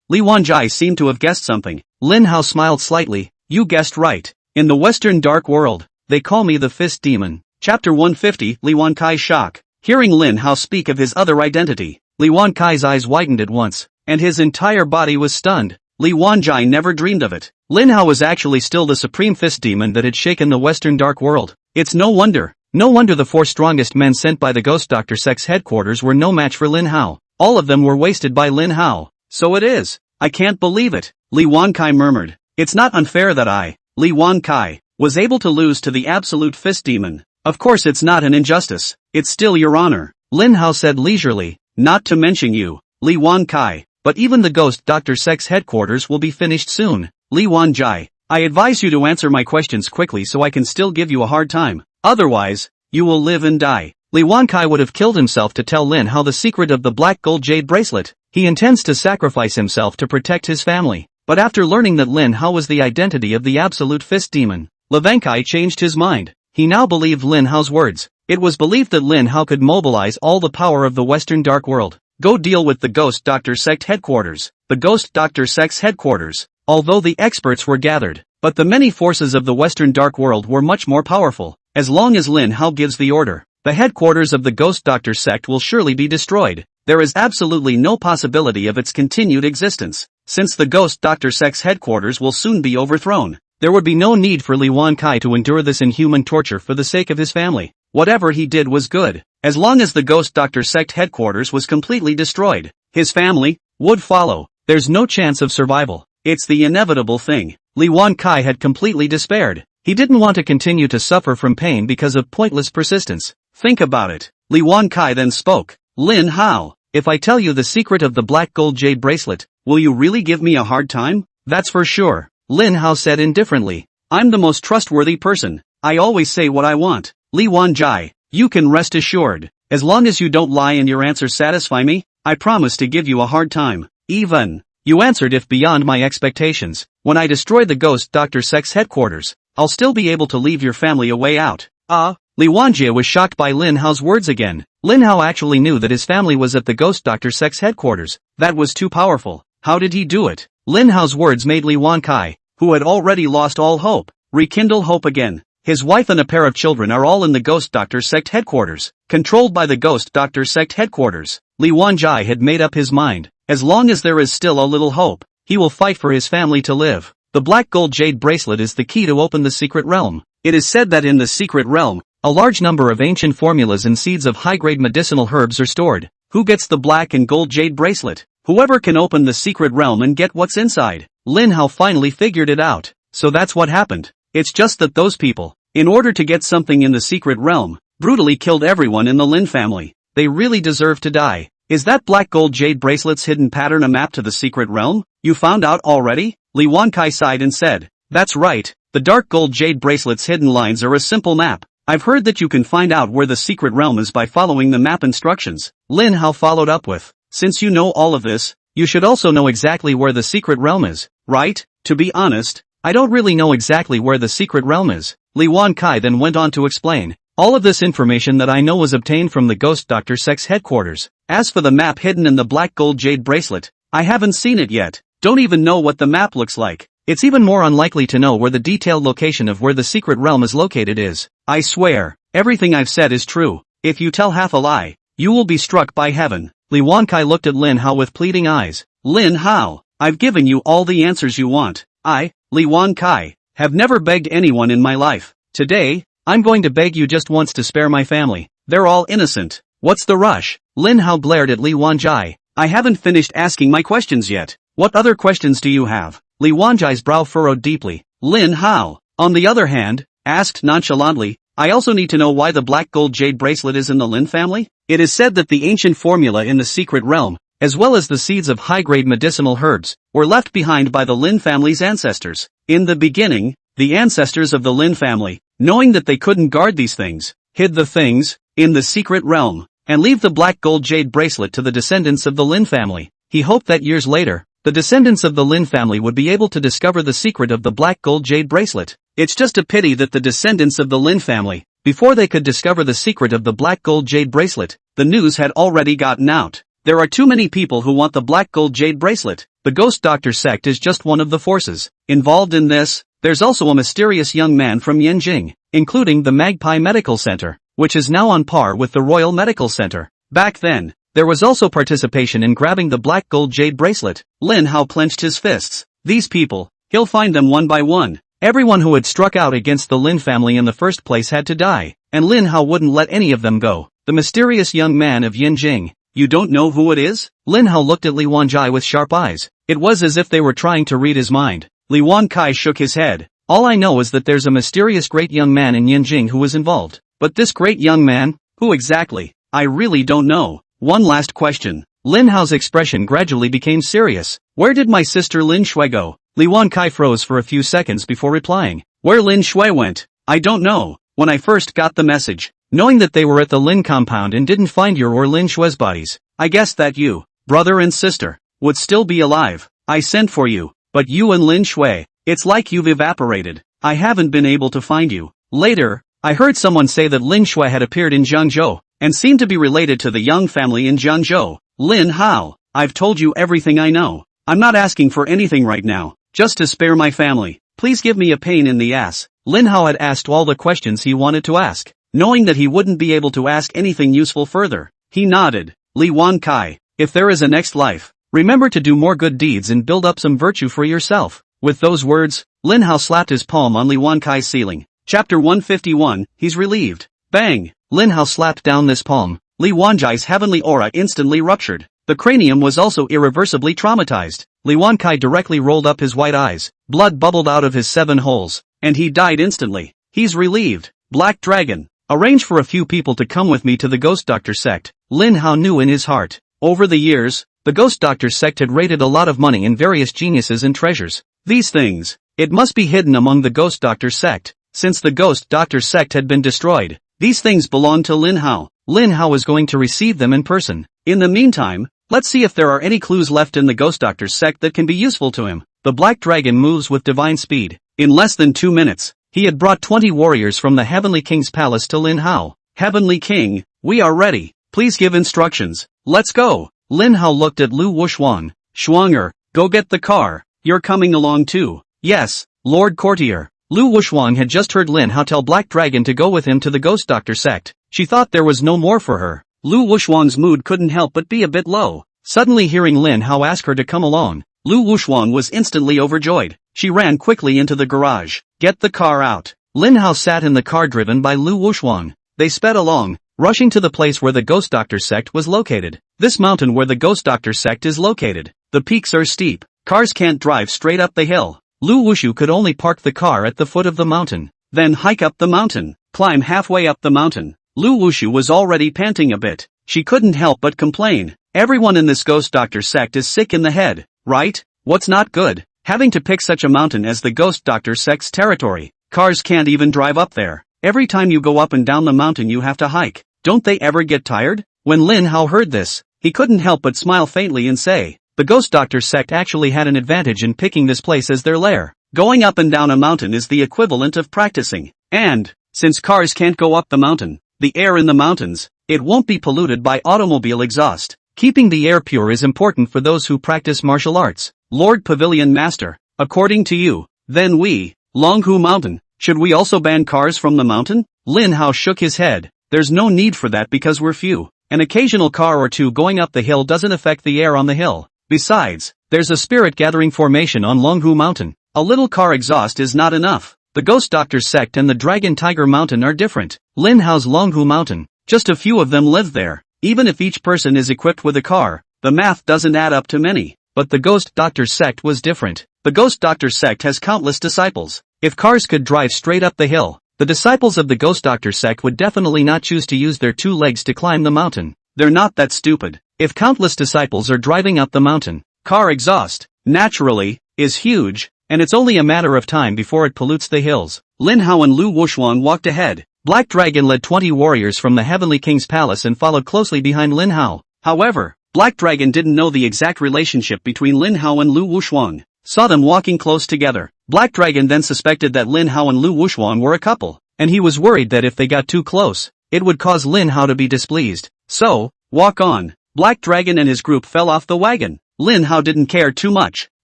Li Wanjai seemed to have guessed something. Lin Hao smiled slightly. "You guessed right. In the Western Dark World, they call me the Fist Demon." Chapter 150, Li Wankai's shock. Hearing Lin Hao speak of his other identity, Li Wankai's eyes widened at once, and his entire body was stunned. Li Wanjai never dreamed of it. Lin Hao was actually still the supreme fist demon that had shaken the Western Dark World. It's no wonder the 4 strongest men sent by the Ghost Doctor Sect's headquarters were no match for Lin Hao. All of them were wasted by Lin Hao. "So it is. I can't believe it," Li Wankai murmured. "It's not unfair that I, Li Wankai, was able to lose to the absolute fist demon. Of course it's not an injustice. It's still your honor," Lin Hao said leisurely. "Not to mention you, Li Wankai, but even the Ghost Doctor Sect's headquarters will be finished soon. Li Wanjai, I advise you to answer my questions quickly so I can still give you a hard time. Otherwise, you will live and die." Li Wankai would have killed himself to tell Lin Hao the secret of the black gold jade bracelet. He intends to sacrifice himself to protect his family. But after learning that Lin Hao was the identity of the absolute fist demon, Li Wankai changed his mind. He now believed Lin Hao's words. It was believed that Lin Hao could mobilize all the power of the Western Dark World. Go deal with the Ghost Doctor Sect headquarters. The Ghost Doctor Sect's headquarters. Although the experts were gathered, but the many forces of the Western Dark World were much more powerful. As long as Lin Hao gives the order, the headquarters of the Ghost Doctor Sect will surely be destroyed. There is absolutely no possibility of its continued existence. Since the Ghost Doctor Sect's headquarters will soon be overthrown, there would be no need for Li Wankai to endure this inhuman torture for the sake of his family. Whatever he did was good. As long as the Ghost Doctor Sect headquarters was completely destroyed, his family would follow. There's no chance of survival. It's the inevitable thing. Li Wankai had completely despaired. He didn't want to continue to suffer from pain because of pointless persistence. Think about it. Li Wankai then spoke. Lin Hao, if I tell you the secret of the black gold jade bracelet, will you really give me a hard time? That's for sure. Lin Hao said indifferently. I'm the most trustworthy person. I always say what I want. Li Wanjai, you can rest assured. As long as you don't lie and your answers satisfy me, I promise to give you a hard time. Even. You answered if beyond my expectations. When I destroy the Ghost Doctor Sect's headquarters, I'll still be able to leave your family a way out. Li Wanjie was shocked by Lin Hao's words again. Lin Hao actually knew that his family was at the Ghost Doctor Sect's headquarters. That was too powerful. How did he do it? Lin Hao's words made Li Wankai, who had already lost all hope, rekindle hope again. His wife and a pair of children are all in the Ghost Doctor Sect headquarters, controlled by the Ghost Doctor Sect headquarters. Li Wanjai had made up his mind. As long as there is still a little hope, he will fight for his family to live. The black gold jade bracelet is the key to open the secret realm. It is said that in the secret realm, a large number of ancient formulas and seeds of high-grade medicinal herbs are stored. Who gets the black and gold jade bracelet? Whoever can open the secret realm and get what's inside. Lin Hao finally figured it out. So that's what happened. It's just that those people, in order to get something in the secret realm, brutally killed everyone in the Lin family. They really deserve to die. Is that black gold jade bracelet's hidden pattern a map to the secret realm? You found out already? Li Wankai sighed and said. That's right. The dark gold jade bracelet's hidden lines are a simple map. I've heard that you can find out where the secret realm is by following the map instructions. Lin Hao followed up with. Since you know all of this, you should also know exactly where the secret realm is, right? To be honest, I don't really know exactly where the secret realm is. Li Wankai then went on to explain. All of this information that I know was obtained from the Ghost Doctor Sect's headquarters. As for the map hidden in the black gold jade bracelet, I haven't seen it yet. Don't even know what the map looks like. It's even more unlikely to know where the detailed location of where the secret realm is located is. I swear, everything I've said is true. If you tell half a lie, you will be struck by heaven. Li Wankai looked at Lin Hao with pleading eyes. Lin Hao, I've given you all the answers you want. I, Li Wankai, have never begged anyone in my life. Today, I'm going to beg you just once to spare my family. They're all innocent. What's the rush? Lin Hao glared at Li Wanjai. I haven't finished asking my questions yet. What other questions do you have? Li Wanjai's brow furrowed deeply. Lin Hao, on the other hand, asked nonchalantly, I also need to know why the black gold jade bracelet is in the Lin family? It is said that the ancient formula in the secret realm, as well as the seeds of high-grade medicinal herbs, were left behind by the Lin family's ancestors. In the beginning, the ancestors of the Lin family, knowing that they couldn't guard these things, hid the things in the secret realm, and leave the black gold jade bracelet to the descendants of the Lin family. He hoped that years later, the descendants of the Lin family would be able to discover the secret of the black gold jade bracelet. It's just a pity that the descendants of the Lin family, before they could discover the secret of the black gold jade bracelet, the news had already gotten out. There are too many people who want the black gold jade bracelet. The Ghost Doctor Sect is just one of the forces involved in this. There's also a mysterious young man from Jiangyang, including the Magpie Medical Center, which is now on par with the Royal Medical Center. Back then, there was also participation in grabbing the black gold jade bracelet. Lin Hao clenched his fists. These people, he'll find them one by one. Everyone who had struck out against the Lin family in the first place had to die, and Lin Hao wouldn't let any of them go. The mysterious young man of Jiangyang. You don't know who it is? Lin Hao looked at Li Wanjai with sharp eyes. It was as if they were trying to read his mind. Li Wankai shook his head. All I know is that there's a mysterious great young man in Jiangyang who was involved. But this great young man? Who exactly? I really don't know. One last question. Lin Hao's expression gradually became serious. Where did my sister Lin Shui go? Li Wankai froze for a few seconds before replying. Where Lin Shui went? I don't know. When I first got the message, knowing that they were at the Lin compound and didn't find your or Lin Shui's bodies, I guessed that you, brother and sister, would still be alive. I sent for you, but you and Lin Shui, it's like you've evaporated. I haven't been able to find you. Later, I heard someone say that Lin Shui had appeared in Jiangzhou, and seemed to be related to the Yang family in Jiangzhou. Lin Hao, I've told you everything I know. I'm not asking for anything right now, just to spare my family. Please give me a pain in the ass. Lin Hao had asked all the questions he wanted to ask, knowing that he wouldn't be able to ask anything useful further. He nodded. Li Wan Kai, if there is a next life, remember to do more good deeds and build up some virtue for yourself. With those words, Lin Hao slapped his palm on Li Wan Kai's ceiling. Chapter 151, he's relieved. Bang! Lin Hao slapped down this palm. Li Wanjai's heavenly aura instantly ruptured. The cranium was also irreversibly traumatized. Li Wan Kai directly rolled up his white eyes. Blood bubbled out of his 7 holes, and he died instantly. He's relieved. Black Dragon. Arrange for a few people to come with me to the Ghost Doctor sect. Lin Hao knew in his heart. Over the years, the Ghost Doctor sect had raided a lot of money in various geniuses and treasures. These things, it must be hidden among the Ghost Doctor sect. Since the Ghost Doctor sect had been destroyed, these things belonged to Lin Hao. Lin Hao was going to receive them in person. In the meantime, let's see if there are any clues left in the Ghost Doctor sect that can be useful to him. The Black Dragon moves with divine speed. In less than 2 minutes, he had brought 20 warriors from the Heavenly King's palace to Lin Hao. Heavenly King, we are ready. Please give instructions. Let's go. Lin Hao looked at Lu Wushuang. Shuanger, go get the car. You're coming along too. Yes, Lord Courtier. Lu Wushuang had just heard Lin Hao tell Black Dragon to go with him to the Ghost Doctor sect. She thought there was no more for her. Lu Wushuang's mood couldn't help but be a bit low. Suddenly hearing Lin Hao ask her to come along, Lu Wushuang was instantly overjoyed. She ran quickly into the garage. Get the car out. Lin Hao sat in the car driven by Lu Wushuang. They sped along, rushing to the place where the Ghost Doctor sect was located. This mountain where the Ghost Doctor sect is located. The peaks are steep. Cars can't drive straight up the hill. Lu Wushu could only park the car at the foot of the mountain, then hike up the mountain, climb halfway up the mountain. Lu Wushu was already panting a bit. She couldn't help but complain. Everyone in this Ghost Doctor sect is sick in the head, right? What's not good? Having to pick such a mountain as the Ghost Doctor sect's territory. Cars can't even drive up there. Every time you go up and down the mountain you have to hike. Don't they ever get tired? When Lin Hao heard this, he couldn't help but smile faintly and say, the Ghost Doctor sect actually had an advantage in picking this place as their lair. Going up and down a mountain is the equivalent of practicing. And, since cars can't go up the mountain, the air in the mountains, it won't be polluted by automobile exhaust. Keeping the air pure is important for those who practice martial arts. Lord Pavilion Master, according to you, then we, Longhu Mountain, should we also ban cars from the mountain? Lin Hao shook his head. There's no need for that because we're few. An occasional car or two going up the hill doesn't affect the air on the hill. Besides, there's a spirit gathering formation on Longhu Mountain. A little car exhaust is not enough. The Ghost Doctor sect and the Dragon Tiger Mountain are different. Lin Hao's Longhu Mountain, just a few of them live there. Even if each person is equipped with a car, the math doesn't add up to many. But the Ghost Doctor sect was different. The Ghost Doctor sect has countless disciples. If cars could drive straight up the hill, the disciples of the Ghost Doctor sect would definitely not choose to use their 2 legs to climb the mountain. They're not that stupid. If countless disciples are driving up the mountain, car exhaust, naturally, is huge, and it's only a matter of time before it pollutes the hills. Lin Hao and Lu Wushuang walked ahead. Black Dragon led 20 warriors from the Heavenly King's palace and followed closely behind Lin Hao. However, Black Dragon didn't know the exact relationship between Lin Hao and Lu Wushuang. Saw them walking close together. Black Dragon then suspected that Lin Hao and Lu Wushuang were a couple, and he was worried that if they got too close, it would cause Lin Hao to be displeased. So, walk on. Black Dragon and his group fell off the wagon. Lin Hao didn't care too much.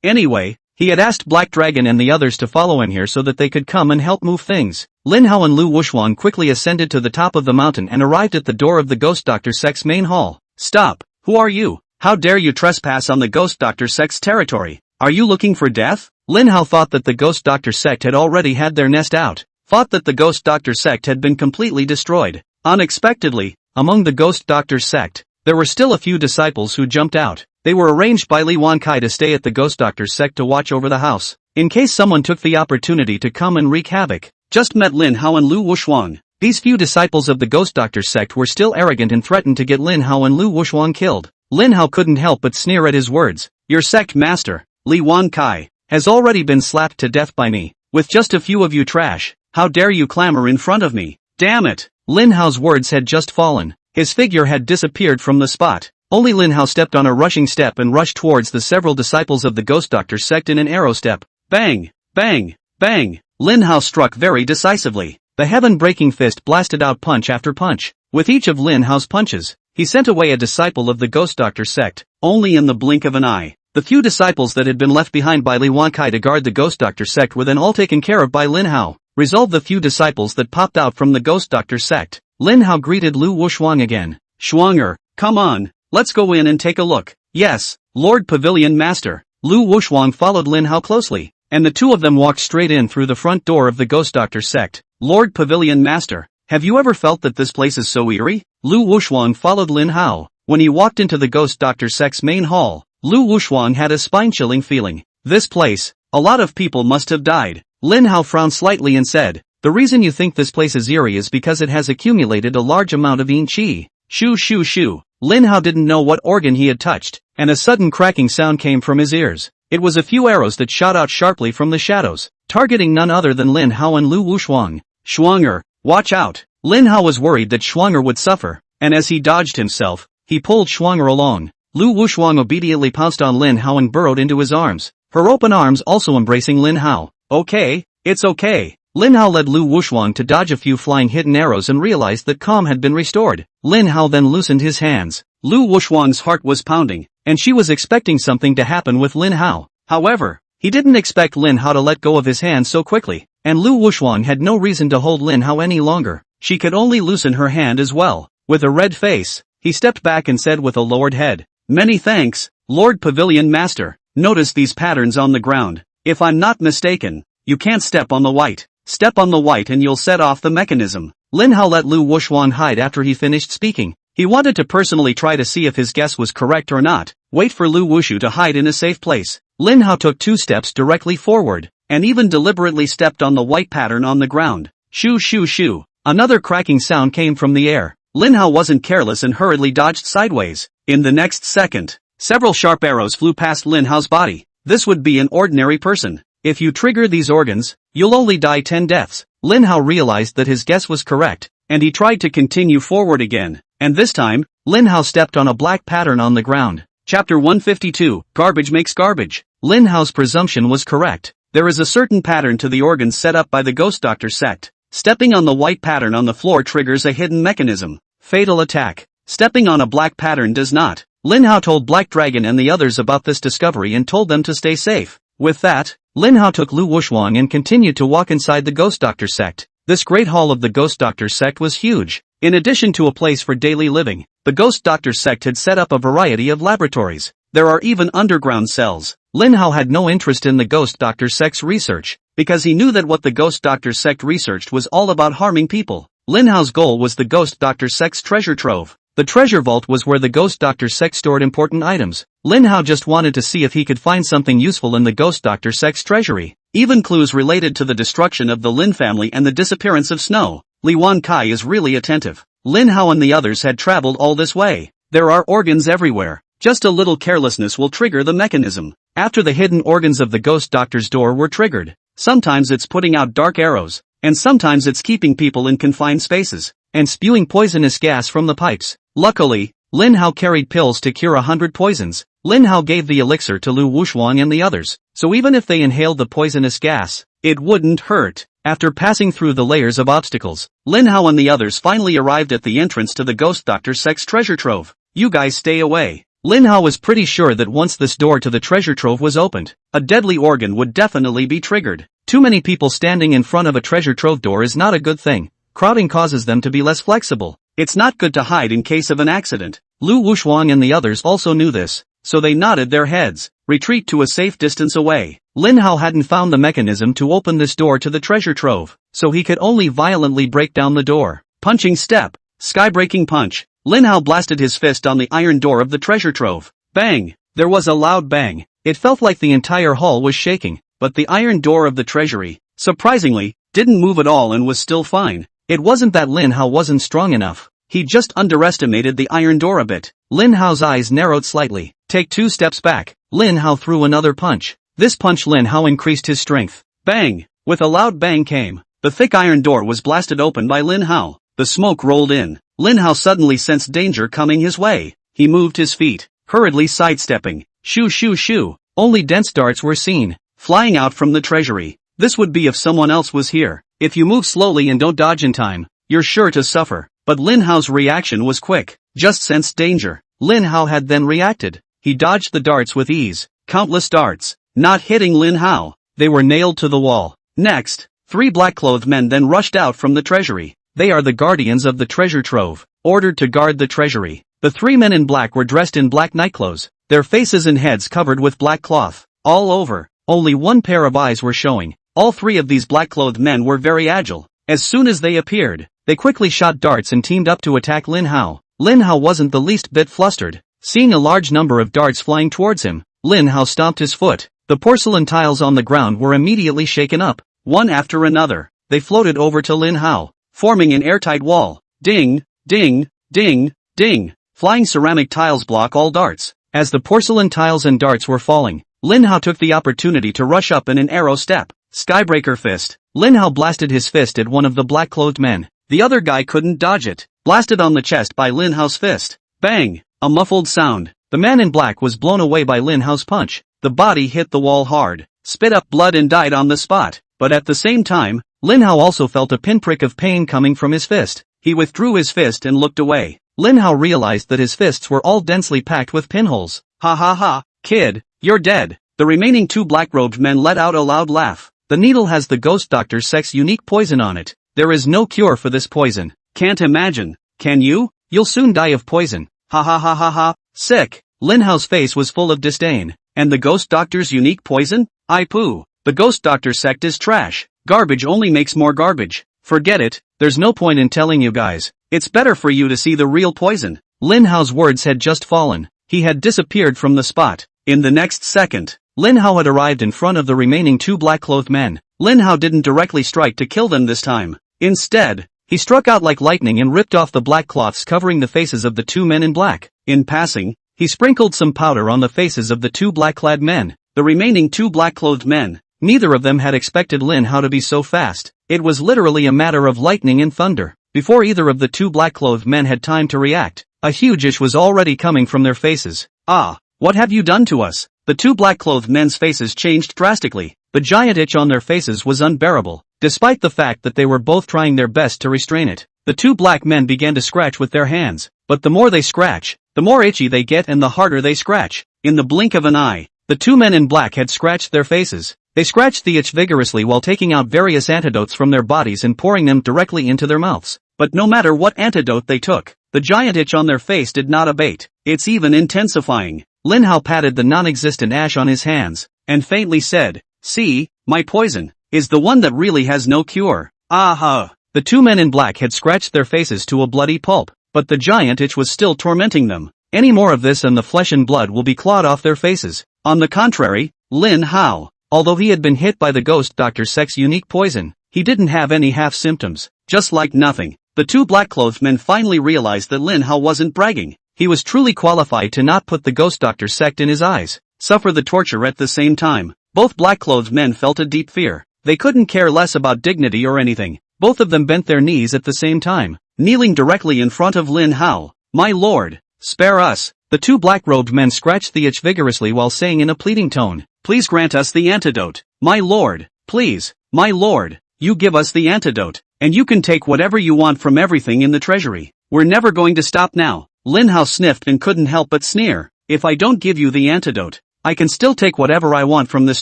Anyway, he had asked Black Dragon and the others to follow him here so that they could come and help move things. Lin Hao and Lu Wushuang quickly ascended to the top of the mountain and arrived at the door of the Ghost Doctor sect's main hall. Stop! Who are you? How dare you trespass on the Ghost Doctor sect's territory? Are you looking for death? Lin Hao thought that the Ghost Doctor sect had already had their nest out. Thought that the Ghost Doctor sect had been completely destroyed. Unexpectedly, among the Ghost Doctor sect, there were still a few disciples who jumped out. They were arranged by Li Wan Kai to stay at the Ghost Doctor sect to watch over the house, in case someone took the opportunity to come and wreak havoc. Just met Lin Hao and Lu Wushuang. These few disciples of the Ghost Doctor sect were still arrogant and threatened to get Lin Hao and Lu Wushuang killed. Lin Hao couldn't help but sneer at his words. Your sect master, Li Wan Kai, has already been slapped to death by me. With just a few of you trash, how dare you clamor in front of me? Damn it! Lin Hao's words had just fallen. His figure had disappeared from the spot. Only Lin Hao stepped on a rushing step and rushed towards the several disciples of the Ghost Doctor sect in an arrow step. Bang! Bang! Bang! Lin Hao struck very decisively. The heaven-breaking fist blasted out punch after punch. With each of Lin Hao's punches, he sent away a disciple of the Ghost Doctor sect, only in the blink of an eye. The few disciples that had been left behind by Li Wankai to guard the Ghost Doctor sect were then all taken care of by Lin Hao. Resolve the few disciples that popped out from the Ghost Doctor sect. Lin Hao greeted Lu Wushuang again. Shuanger, come on, let's go in and take a look. Yes, Lord Pavilion Master. Lu Wushuang followed Lin Hao closely, and the two of them walked straight in through the front door of the Ghost Doctor sect. Lord Pavilion Master, have you ever felt that this place is so eerie? Lu Wushuang followed Lin Hao. When he walked into the Ghost Doctor sect's main hall, Lu Wushuang had a spine-chilling feeling. This place, a lot of people must have died. Lin Hao frowned slightly and said, the reason you think this place is eerie is because it has accumulated a large amount of yin qi. Shoo shoo shoo. Lin Hao didn't know what organ he had touched, and a sudden cracking sound came from his ears. It was a few arrows that shot out sharply from the shadows, targeting none other than Lin Hao and Lu Wushuang. Shuanger, watch out. Lin Hao was worried that Shuanger would suffer, and as he dodged himself, he pulled Shuanger along. Lu Wushuang obediently pounced on Lin Hao and burrowed into his arms, her open arms also embracing Lin Hao. Okay, it's okay. Lin Hao led Lu Wushuang to dodge a few flying hidden arrows and realized that calm had been restored. Lin Hao then loosened his hands. Lu Wushuang's heart was pounding, and she was expecting something to happen with Lin Hao. However, he didn't expect Lin Hao to let go of his hands so quickly, and Lu Wushuang had no reason to hold Lin Hao any longer. She could only loosen her hand as well. With a red face, he stepped back and said with a lowered head, many thanks, Lord Pavilion Master. Notice these patterns on the ground. If I'm not mistaken, you can't step on the white. Step on the white and you'll set off the mechanism. Lin Hao let Lu Wushuang hide after he finished speaking. He wanted to personally try to see if his guess was correct or not. Wait for Lu Wushu to hide in a safe place. Lin Hao took 2 steps directly forward, and even deliberately stepped on the white pattern on the ground. Shoo shoo shoo. Another cracking sound came from the air. Lin Hao wasn't careless and hurriedly dodged sideways. In the next second, several sharp arrows flew past Lin Hao's body. This would be an ordinary person. If you trigger these organs, you'll only die 10 deaths. Lin Hao realized that his guess was correct, and he tried to continue forward again. And this time, Lin Hao stepped on a black pattern on the ground. Chapter 152, Garbage Makes Garbage. Lin Hao's presumption was correct. There is a certain pattern to the organs set up by the Ghost Doctor sect. Stepping on the white pattern on the floor triggers a hidden mechanism. Fatal attack. Stepping on a black pattern does not. Lin Hao told Black Dragon and the others about this discovery and told them to stay safe. With that, Lin Hao took Lu Wushuang and continued to walk inside the Ghost Doctor sect. This great hall of the Ghost Doctor sect was huge. In addition to a place for daily living, the Ghost Doctor sect had set up a variety of laboratories. There are even underground cells. Lin Hao had no interest in the Ghost Doctor sect's research, because he knew that what the Ghost Doctor sect researched was all about harming people. Lin Hao's goal was the Ghost Doctor sect's treasure trove. The treasure vault was where the Ghost Doctor sect stored important items. Lin Hao just wanted to see if he could find something useful in the Ghost Doctor sect's treasury. Even clues related to the destruction of the Lin family and the disappearance of Snow. Li Wankai is really attentive. Lin Hao and the others had traveled all this way. There are organs everywhere. Just a little carelessness will trigger the mechanism. After the hidden organs of the Ghost Doctor's door were triggered, sometimes it's putting out dark arrows, and sometimes it's keeping people in confined spaces, and spewing poisonous gas from the pipes. Luckily, Lin Hao carried pills to cure 100 poisons. Lin Hao gave the elixir to Lu Wushuang and the others, so even if they inhaled the poisonous gas, it wouldn't hurt. After passing through the layers of obstacles, Lin Hao and the others finally arrived at the entrance to the Ghost Doctor sect's treasure trove. You guys stay away. Lin Hao was pretty sure that once this door to the treasure trove was opened, a deadly organ would definitely be triggered. Too many people standing in front of a treasure trove door is not a good thing. Crowding causes them to be less flexible. It's not good to hide in case of an accident. Lu Wushuang and the others also knew this, so they nodded their heads. Retreat to a safe distance away. Lin Hao hadn't found the mechanism to open this door to the treasure trove, so he could only violently break down the door. Punching step. Sky-breaking punch. Lin Hao blasted his fist on the iron door of the treasure trove. Bang! There was a loud bang. It felt like the entire hall was shaking, but the iron door of the treasury, surprisingly, didn't move at all and was still fine. It wasn't that Lin Hao wasn't strong enough. He just underestimated the iron door a bit. Lin Hao's eyes narrowed slightly. Take 2 steps back. Lin Hao threw another punch. This punch Lin Hao increased his strength. Bang! With a loud bang came. The thick iron door was blasted open by Lin Hao. The smoke rolled in. Lin Hao suddenly sensed danger coming his way. He moved his feet, hurriedly sidestepping. Shoo shoo shoo. Only dense darts were seen, flying out from the treasury. This would be if someone else was here. If you move slowly and don't dodge in time, you're sure to suffer. But Lin Hao's reaction was quick. Just sensed danger. Lin Hao had then reacted. He dodged the darts with ease. Countless darts. Not hitting Lin Hao. They were nailed to the wall. Next, 3 black-clothed men then rushed out from the treasury. They are the guardians of the treasure trove, ordered to guard the treasury. The 3 men in black were dressed in black nightclothes, their faces and heads covered with black cloth. All over, only one pair of eyes were showing. All 3 of these black-clothed men were very agile. As soon as they appeared, they quickly shot darts and teamed up to attack Lin Hao. Lin Hao wasn't the least bit flustered. Seeing a large number of darts flying towards him, Lin Hao stomped his foot. The porcelain tiles on the ground were immediately shaken up. One after another, they floated over to Lin Hao, forming an airtight wall. Ding, ding, ding, ding. Flying ceramic tiles block all darts. As the porcelain tiles and darts were falling, Lin Hao took the opportunity to rush up in an arrow step. Skybreaker fist. Lin Hao blasted his fist at one of the black-clothed men. The other guy couldn't dodge it. Blasted on the chest by Lin Hao's fist. Bang! A muffled sound. The man in black was blown away by Lin Hao's punch. The body hit the wall hard, spit up blood and died on the spot. But at the same time, Lin Hao also felt a pinprick of pain coming from his fist. He withdrew his fist and looked away. Lin Hao realized that his fists were all densely packed with pinholes. Ha ha ha, kid, you're dead. The remaining 2 black-robed men let out a loud laugh. The needle has the ghost doctor's sex unique poison on it. There is no cure for this poison. Can't imagine. Can you? You'll soon die of poison. Ha ha ha ha ha. Sick. Lin Hao's face was full of disdain. And the ghost doctor's unique poison? I poo. The ghost doctor sect is trash. Garbage only makes more garbage. Forget it, there's no point in telling you guys. It's better for you to see the real poison. Lin Hao's words had just fallen. He had disappeared from the spot. In the next second, Lin Hao had arrived in front of the remaining 2 black-clothed men. Lin Hao didn't directly strike to kill them this time. Instead, he struck out like lightning and ripped off the black cloths covering the faces of the 2 men in black. In passing, he sprinkled some powder on the faces of the 2 black-clad men. The remaining 2 black-clothed men, neither of them had expected Lin Hao to be so fast. It was literally a matter of lightning and thunder. Before either of the 2 black-clothed men had time to react, a huge itch was already coming from their faces. Ah, what have you done to us? The 2 black-clothed men's faces changed drastically. The giant itch on their faces was unbearable, despite the fact that they were both trying their best to restrain it. The 2 black men began to scratch with their hands, but the more they scratch, the more itchy they get and the harder they scratch. In the blink of an eye, the 2 men in black had scratched their faces. They scratched the itch vigorously while taking out various antidotes from their bodies and pouring them directly into their mouths. But no matter what antidote they took, the giant itch on their face did not abate. It's even intensifying. Lin Hao patted the non-existent ash on his hands, and faintly said, "See, my poison is the one that really has no cure." Aha! The 2 men in black had scratched their faces to a bloody pulp, but the giant itch was still tormenting them. Any more of this and the flesh and blood will be clawed off their faces. On the contrary, Lin Hao, although he had been hit by the ghost doctor's sex unique poison, he didn't have any half symptoms. Just like nothing, the 2 black-clothed men finally realized that Lin Hao wasn't bragging. He was truly qualified to not put the ghost doctor's sect in his eyes, suffer the torture at the same time. Both black-clothed men felt a deep fear. They couldn't care less about dignity or anything. Both of them bent their knees at the same time, kneeling directly in front of Lin Hao. "My lord, spare us." The 2 black-robed men scratched the itch vigorously while saying in a pleading tone, "Please grant us the antidote. My lord, please, my lord, you give us the antidote, and you can take whatever you want from everything in the treasury. We're never going to stop now." Lin Hao sniffed and couldn't help but sneer. "If I don't give you the antidote, I can still take whatever I want from this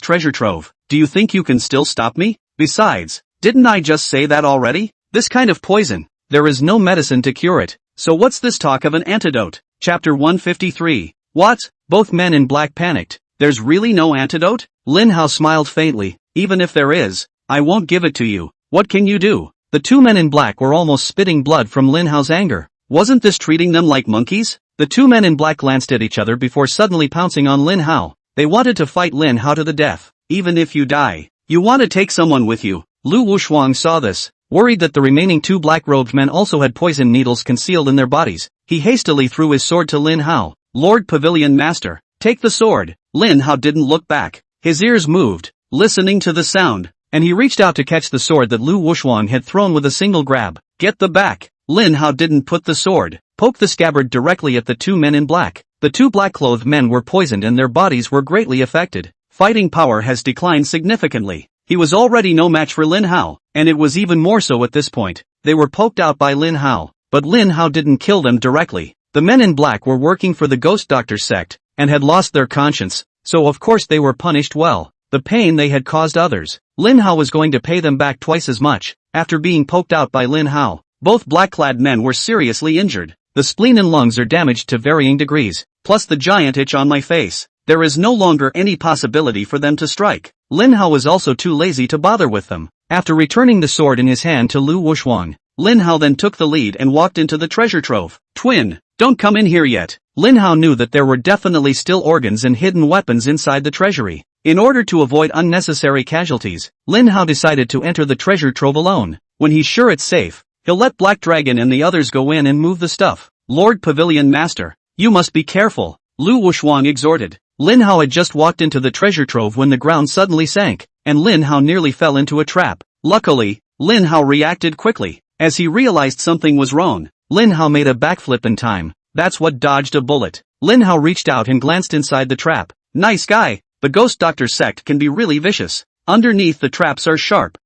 treasure trove. Do you think you can still stop me? Besides, didn't I just say that already? This kind of poison, there is no medicine to cure it. So what's this talk of an antidote?" Chapter 153. What? Both men in black panicked. "There's really no antidote?" Lin Hao smiled faintly. "Even if there is, I won't give it to you. What can you do?" The 2 men in black were almost spitting blood from Lin Hao's anger. Wasn't this treating them like monkeys? The 2 men in black glanced at each other before suddenly pouncing on Lin Hao. They wanted to fight Lin Hao to the death. "Even if you die, you want to take someone with you." Lu Wushuang saw this. Worried that the remaining 2 black-robed men also had poison needles concealed in their bodies, he hastily threw his sword to Lin Hao. "Lord Pavilion Master, take the sword." Lin Hao didn't look back. His ears moved, listening to the sound, and he reached out to catch the sword that Lu Wushuang had thrown with a single grab. "Get the back." Lin Hao didn't put the sword, poked the scabbard directly at the 2 men in black. The 2 black-clothed men were poisoned and their bodies were greatly affected. Fighting power has declined significantly. He was already no match for Lin Hao, and it was even more so at this point. They were poked out by Lin Hao, but Lin Hao didn't kill them directly. The men in black were working for the Ghost Doctor sect, and had lost their conscience, so of course they were punished well. The pain they had caused others, Lin Hao was going to pay them back twice as much. After being poked out by Lin Hao, both black-clad men were seriously injured. The spleen and lungs are damaged to varying degrees, plus the giant itch on my face. There is no longer any possibility for them to strike. Lin Hao was also too lazy to bother with them. After returning the sword in his hand to Lu Wushuang, Lin Hao then took the lead and walked into the treasure trove. Twin, don't come in here yet. Lin Hao knew that there were definitely still organs and hidden weapons inside the treasury. In order to avoid unnecessary casualties, Lin Hao decided to enter the treasure trove alone. When he's sure it's safe, he'll let Black Dragon and the others go in and move the stuff. Lord Pavilion Master, you must be careful, Lu Wushuang exhorted. Lin Hao had just walked into the treasure trove when the ground suddenly sank, and Lin Hao nearly fell into a trap. Luckily, Lin Hao reacted quickly. As he realized something was wrong, Lin Hao made a backflip in time. That's what dodged a bullet. Lin Hao reached out and glanced inside the trap. Nice guy, the Ghost Doctor sect can be really vicious. Underneath the traps are sharp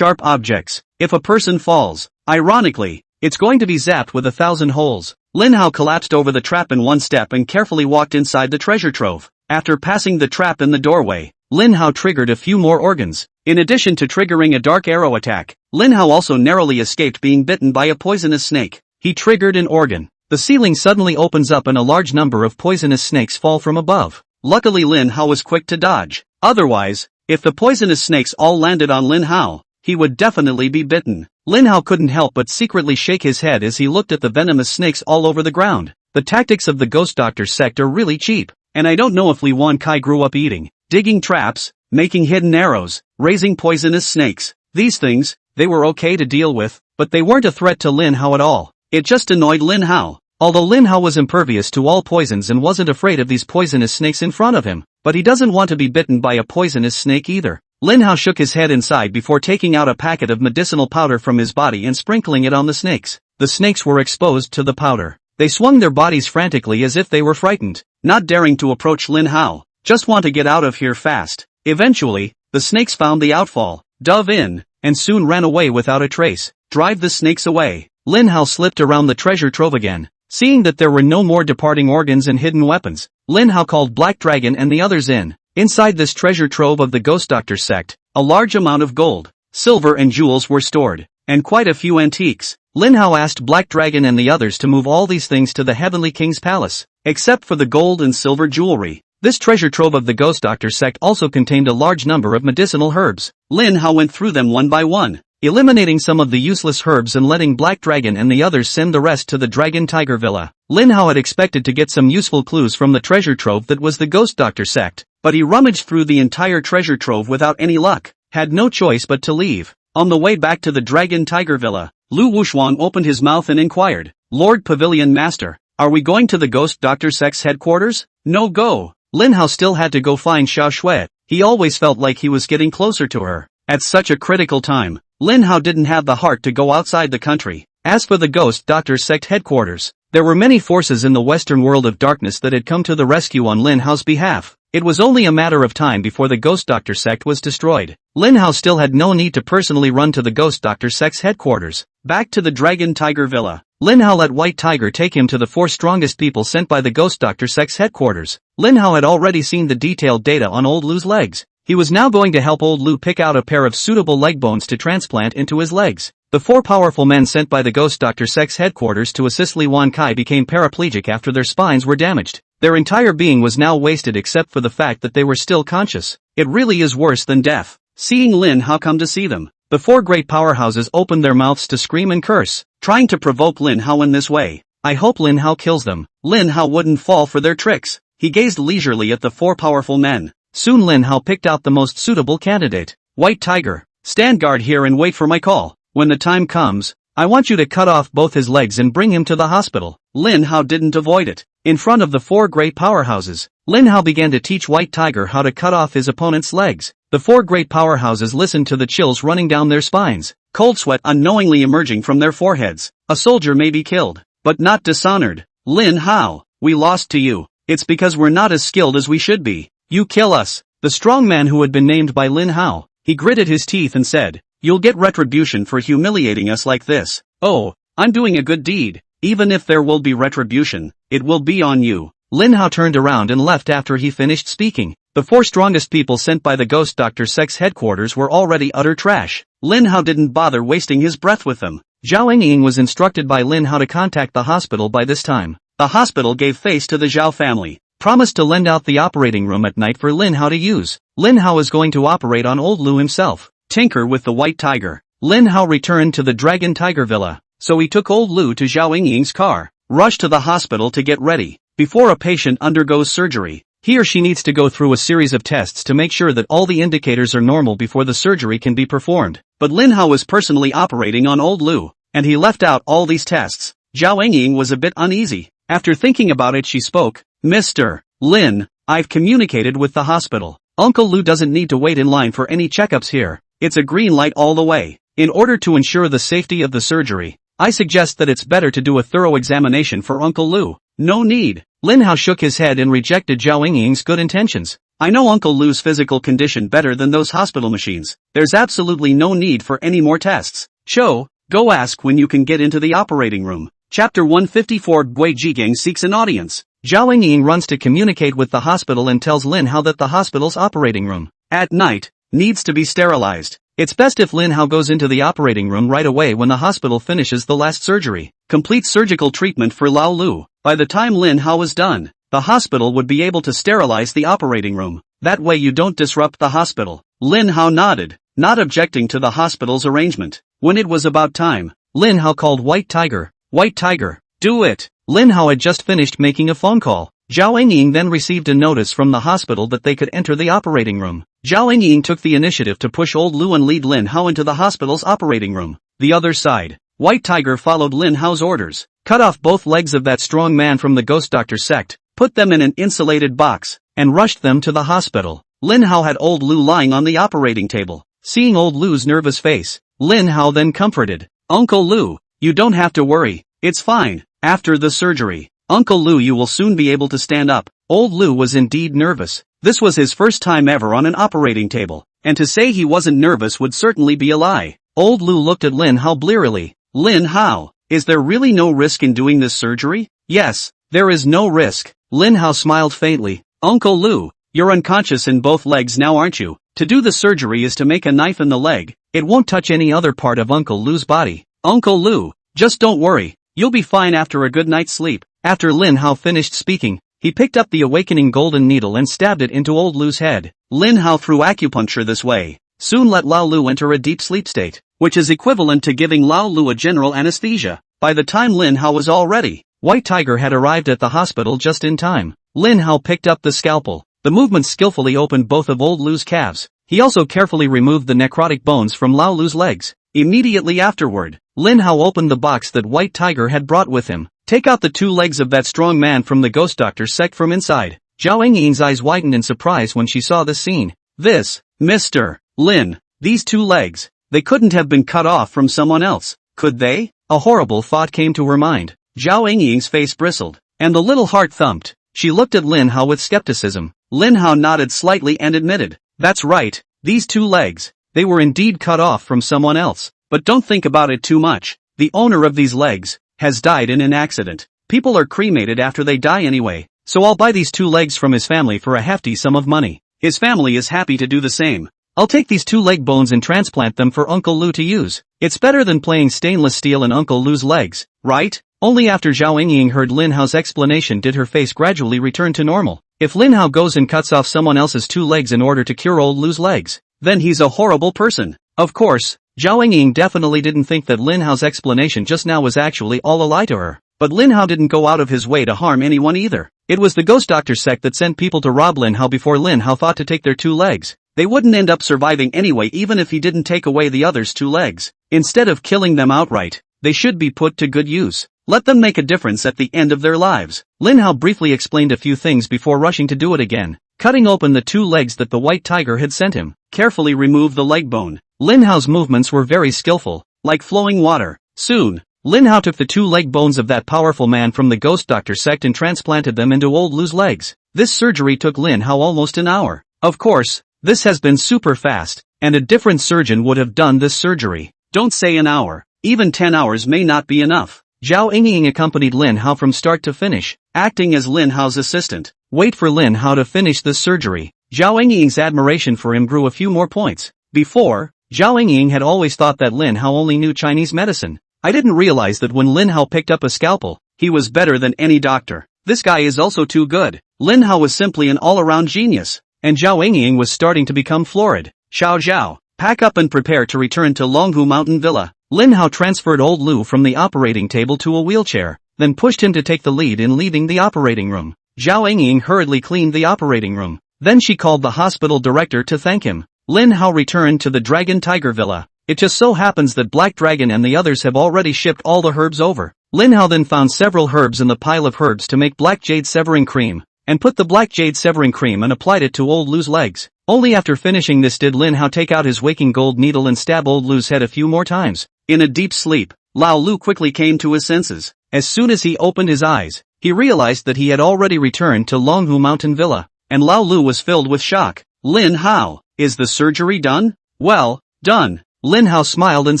objects. If a person falls, ironically, it's going to be zapped with 1,000 holes. Lin Hao collapsed over the trap in one step and carefully walked inside the treasure trove. After passing the trap in the doorway, Lin Hao triggered a few more organs. In addition to triggering a dark arrow attack, Lin Hao also narrowly escaped being bitten by a poisonous snake. He triggered an organ. The ceiling suddenly opens up and a large number of poisonous snakes fall from above. Luckily Lin Hao was quick to dodge. Otherwise, if the poisonous snakes all landed on Lin Hao, he would definitely be bitten. Lin Hao couldn't help but secretly shake his head as he looked at the venomous snakes all over the ground. The tactics of the Ghost Doctor sect are really cheap, and I don't know if Li Wankai grew up eating, digging traps, making hidden arrows, raising poisonous snakes. These things, they were okay to deal with, but they weren't a threat to Lin Hao at all. It just annoyed Lin Hao. Although Lin Hao was impervious to all poisons and wasn't afraid of these poisonous snakes in front of him, but he doesn't want to be bitten by a poisonous snake either. Lin Hao shook his head inside before taking out a packet of medicinal powder from his body and sprinkling it on the snakes. The snakes were exposed to the powder. They swung their bodies frantically as if they were frightened, not daring to approach Lin Hao. Just want to get out of here fast. Eventually, the snakes found the outfall, dove in, and soon ran away without a trace. Drive the snakes away. Lin Hao slipped around the treasure trove again. Seeing that there were no more departing organs and hidden weapons, Lin Hao called Black Dragon and the others in. Inside this treasure trove of the Ghost Doctor sect, a large amount of gold, silver and jewels were stored, and quite a few antiques. Lin Hao asked Black Dragon and the others to move all these things to the Heavenly King's palace, except for the gold and silver jewelry. This treasure trove of the Ghost Doctor sect also contained a large number of medicinal herbs. Lin Hao went through them one by one, eliminating some of the useless herbs and letting Black Dragon and the others send the rest to the Dragon Tiger Villa. Lin Hao had expected to get some useful clues from the treasure trove that was the Ghost Doctor sect, but he rummaged through the entire treasure trove without any luck, had no choice but to leave. On the way back to the Dragon Tiger Villa, Lu Wushuang opened his mouth and inquired, Lord Pavilion Master, are we going to the Ghost Doctor sect's headquarters? No go. Lin Hao still had to go find Xiao Shui. He always felt like he was getting closer to her. At such a critical time, Lin Hao didn't have the heart to go outside the country. As for the Ghost Doctor sect headquarters, there were many forces in the western world of darkness that had come to the rescue on Lin Hao's behalf. It was only a matter of time before the Ghost Doctor sect was destroyed. Lin Hao still had no need to personally run to the Ghost Doctor sect's headquarters. Back to the Dragon Tiger Villa, Lin Hao let White Tiger take him to the 4 strongest people sent by the Ghost Doctor sect's headquarters. Lin Hao had already seen the detailed data on old Lu's legs. He was now going to help old Lu pick out a pair of suitable leg bones to transplant into his legs. The 4 powerful men sent by the Ghost Doctor sect's headquarters to assist Li Wankai became paraplegic after their spines were damaged. Their entire being was now wasted except for the fact that they were still conscious. It really is worse than death. Seeing Lin Hao come to see them, the 4 great powerhouses opened their mouths to scream and curse, trying to provoke Lin Hao in this way. I hope Lin Hao kills them. Lin Hao wouldn't fall for their tricks. He gazed leisurely at the 4 powerful men. Soon Lin Hao picked out the most suitable candidate. White Tiger, stand guard here and wait for my call. When the time comes, I want you to cut off both his legs and bring him to the hospital. Lin Hao didn't avoid it. In front of the 4 great powerhouses, Lin Hao began to teach White Tiger how to cut off his opponent's legs. The 4 great powerhouses listened to the chills running down their spines, cold sweat unknowingly emerging from their foreheads. A soldier may be killed, but not dishonored. Lin Hao, we lost to you. It's because we're not as skilled as we should be. You kill us. The strong man who had been named by Lin Hao, he gritted his teeth and said, You'll get retribution for humiliating us like this. Oh, I'm doing a good deed. Even if there will be retribution, it will be on you. Lin Hao turned around and left after he finished speaking. The 4 strongest people sent by the Ghost Doctor Sect's headquarters were already utter trash. Lin Hao didn't bother wasting his breath with them. Zhao Ying was instructed by Lin Hao to contact the hospital by this time. The hospital gave face to the Zhao family, promised to lend out the operating room at night for Lin Hao to use. Lin Hao is going to operate on old Lu himself. Tinker with the white tiger. Lin Hao returned to the Dragon Tiger Villa, so he took old Lu to Zhao Ying's car, rushed to the hospital to get ready. Before a patient undergoes surgery, he or she needs to go through a series of tests to make sure that all the indicators are normal before the surgery can be performed. But Lin Hao was personally operating on old Lu, and he left out all these tests. Zhao Ying was a bit uneasy. After thinking about it, she spoke. Mr. Lin, I've communicated with the hospital. Uncle Lu doesn't need to wait in line for any checkups here. It's a green light all the way. In order to ensure the safety of the surgery, I suggest that it's better to do a thorough examination for Uncle Lu. No need. Lin Hao shook his head and rejected Zhao Ying's good intentions. I know Uncle Lu's physical condition better than those hospital machines. There's absolutely no need for any more tests. Cho, go ask when you can get into the operating room. Chapter 154 Gui Jiangyang seeks an audience. Zhao Ying runs to communicate with the hospital and tells Lin Hao that the hospital's operating room, at night, needs to be sterilized. It's best if Lin Hao goes into the operating room right away when the hospital finishes the last surgery. Complete surgical treatment for Lao Lu. By the time Lin Hao was done, the hospital would be able to sterilize the operating room. That way you don't disrupt the hospital. Lin Hao nodded, not objecting to the hospital's arrangement. When it was about time, Lin Hao called White Tiger. White Tiger, do it! Lin Hao had just finished making a phone call. Zhao Ying then received a notice from the hospital that they could enter the operating room. Zhao Ying took the initiative to push old Lu and lead Lin Hao into the hospital's operating room. The other side, White Tiger followed Lin Hao's orders, cut off both legs of that strong man from the Ghost Doctor sect, put them in an insulated box, and rushed them to the hospital. Lin Hao had old Lu lying on the operating table. Seeing old Lu's nervous face, Lin Hao then comforted. Uncle Lu, you don't have to worry, it's fine. After the surgery, Uncle Lu, you will soon be able to stand up. Old Lu was indeed nervous. This was his first time ever on an operating table, and to say he wasn't nervous would certainly be a lie. Old Lu looked at Lin Hao blearily. Lin Hao, is there really no risk in doing this surgery? Yes, there is no risk. Lin Hao smiled faintly. Uncle Lu, you're unconscious in both legs now, aren't you? To do the surgery is to make a knife in the leg. It won't touch any other part of Uncle Lu's body. Uncle Lu, just don't worry. You'll be fine after a good night's sleep. After Lin Hao finished speaking, he picked up the awakening golden needle and stabbed it into old Lu's head. Lin Hao through acupuncture this way soon let Lao Lu enter a deep sleep state, which is equivalent to giving Lao Lu a general anesthesia. By the time Lin Hao was all ready, White Tiger had arrived at the hospital just in time. Lin Hao picked up the scalpel. The movement skillfully opened both of old Lu's calves. He also carefully removed the necrotic bones from Lao Lu's legs. Immediately afterward, Lin Hao opened the box that White Tiger had brought with him. Take out the 2 legs of that strong man from the Ghost Doctor sect from inside. Zhao Ying's eyes widened in surprise when she saw this scene. This, Mr. Lin, these 2 legs, they couldn't have been cut off from someone else, could they? A horrible thought came to her mind. Zhao Ying's face bristled, and the little heart thumped. She looked at Lin Hao with skepticism. Lin Hao nodded slightly and admitted, that's right, these 2 legs, they were indeed cut off from someone else. But don't think about it too much. The owner of these legs has died in an accident. People are cremated after they die anyway, so I'll buy these 2 legs from his family for a hefty sum of money. His family is happy to do the same. I'll take these 2 leg bones and transplant them for Uncle Lu to use. It's better than playing stainless steel in Uncle Lu's legs, right? Only after Zhao Ying heard Lin Hao's explanation did her face gradually return to normal. If Lin Hao goes and cuts off someone else's 2 legs in order to cure old Lu's legs, then he's a horrible person. Of course, Zhao Ying definitely didn't think that Lin Hao's explanation just now was actually all a lie to her. But Lin Hao didn't go out of his way to harm anyone either. It was the Ghost Doctor sect that sent people to rob Lin Hao before Lin Hao thought to take their 2 legs. They wouldn't end up surviving anyway even if he didn't take away the others' 2 legs. Instead of killing them outright, they should be put to good use. Let them make a difference at the end of their lives. Lin Hao briefly explained a few things before rushing to do it again. Cutting open the 2 legs that the White Tiger had sent him, carefully removed the leg bone. Lin Hao's movements were very skillful, like flowing water. Soon, Lin Hao took the 2 leg bones of that powerful man from the Ghost Doctor sect and transplanted them into old Lu's legs. This surgery took Lin Hao almost an hour. Of course, this has been super fast. and a different surgeon would have done this surgery. Don't say an hour. Even 10 hours may not be enough. Zhao Yingying accompanied Lin Hao from start to finish, acting as Lin Hao's assistant. Wait for Lin Hao to finish this surgery. Zhao Yingying's admiration for him grew a few more points. Before, Zhao Yingying had always thought that Lin Hao only knew Chinese medicine. I didn't realize that when Lin Hao picked up a scalpel, he was better than any doctor. This guy is also too good. Lin Hao was simply an all-around genius, and Zhao Yingying was starting to become florid. Xiao Zhao, pack up and prepare to return to Longhu Mountain Villa. Lin Hao transferred old Lu from the operating table to a wheelchair, then pushed him to take the lead in leaving the operating room. Zhao Yingying hurriedly cleaned the operating room. Then she called the hospital director to thank him. Lin Hao returned to the Dragon Tiger Villa. It just so happens that Black Dragon and the others have already shipped all the herbs over. Lin Hao then found several herbs in the pile of herbs to make Black Jade Severing Cream, and put the Black Jade Severing Cream and applied it to old Lu's legs. Only after finishing this did Lin Hao take out his waking gold needle and stab old Lu's head a few more times. In a deep sleep, Lao Lu quickly came to his senses. As soon as he opened his eyes, he realized that he had already returned to Longhu Mountain Villa, and Lao Lu was filled with shock. Lin Hao, is the surgery done? Well, done. Lin Hao smiled and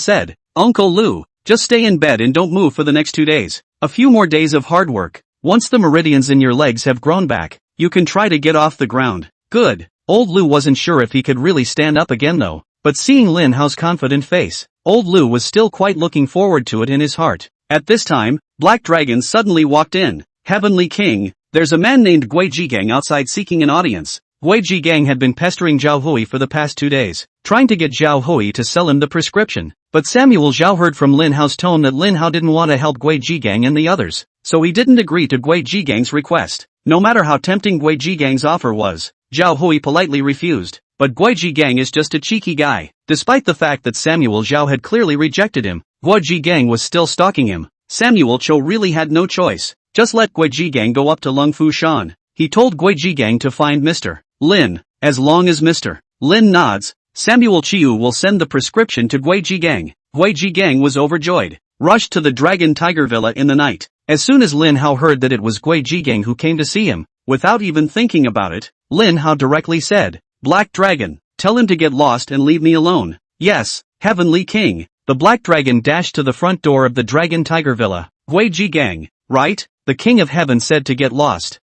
said, Uncle Lu, just stay in bed and don't move for the next 2 days. A few more days of hard work. Once the meridians in your legs have grown back, you can try to get off the ground. Good. Old Lu wasn't sure if he could really stand up again though, but seeing Lin Hao's confident face, old Lu was still quite looking forward to it in his heart. At this time, Black Dragon suddenly walked in. Heavenly King, there's a man named Gui Jigang outside seeking an audience. Gui Jigang had been pestering Zhao Hui for the past 2 days, trying to get Zhao Hui to sell him the prescription. But Samuel Zhao heard from Lin Hao's tone that Lin Hao didn't want to help Gui Jigang and the others, so he didn't agree to Gui Jigang's request. No matter how tempting Gui Jigang's offer was, Zhao Hui politely refused. But Gui Jigang is just a cheeky guy. Despite the fact that Samuel Zhao had clearly rejected him, Gui Jigang was still stalking him. Samuel Cho really had no choice. Just let Gui Jigang go up to Lung Fu Shan. He told Gui Jigang to find Mr. Lin. As long as Mr. Lin nods, Samuel Chiu will send the prescription to Gui Jigang. Gui Jigang was overjoyed, rushed to the Dragon Tiger Villa in the night. As soon as Lin Hao heard that it was Gui Jigang who came to see him, without even thinking about it, Lin Hao directly said, Black Dragon, tell him to get lost and leave me alone. Yes, Heavenly King. The Black Dragon dashed to the front door of the Dragon Tiger Villa. Gui Jigang, right? The King of Heaven said to get lost.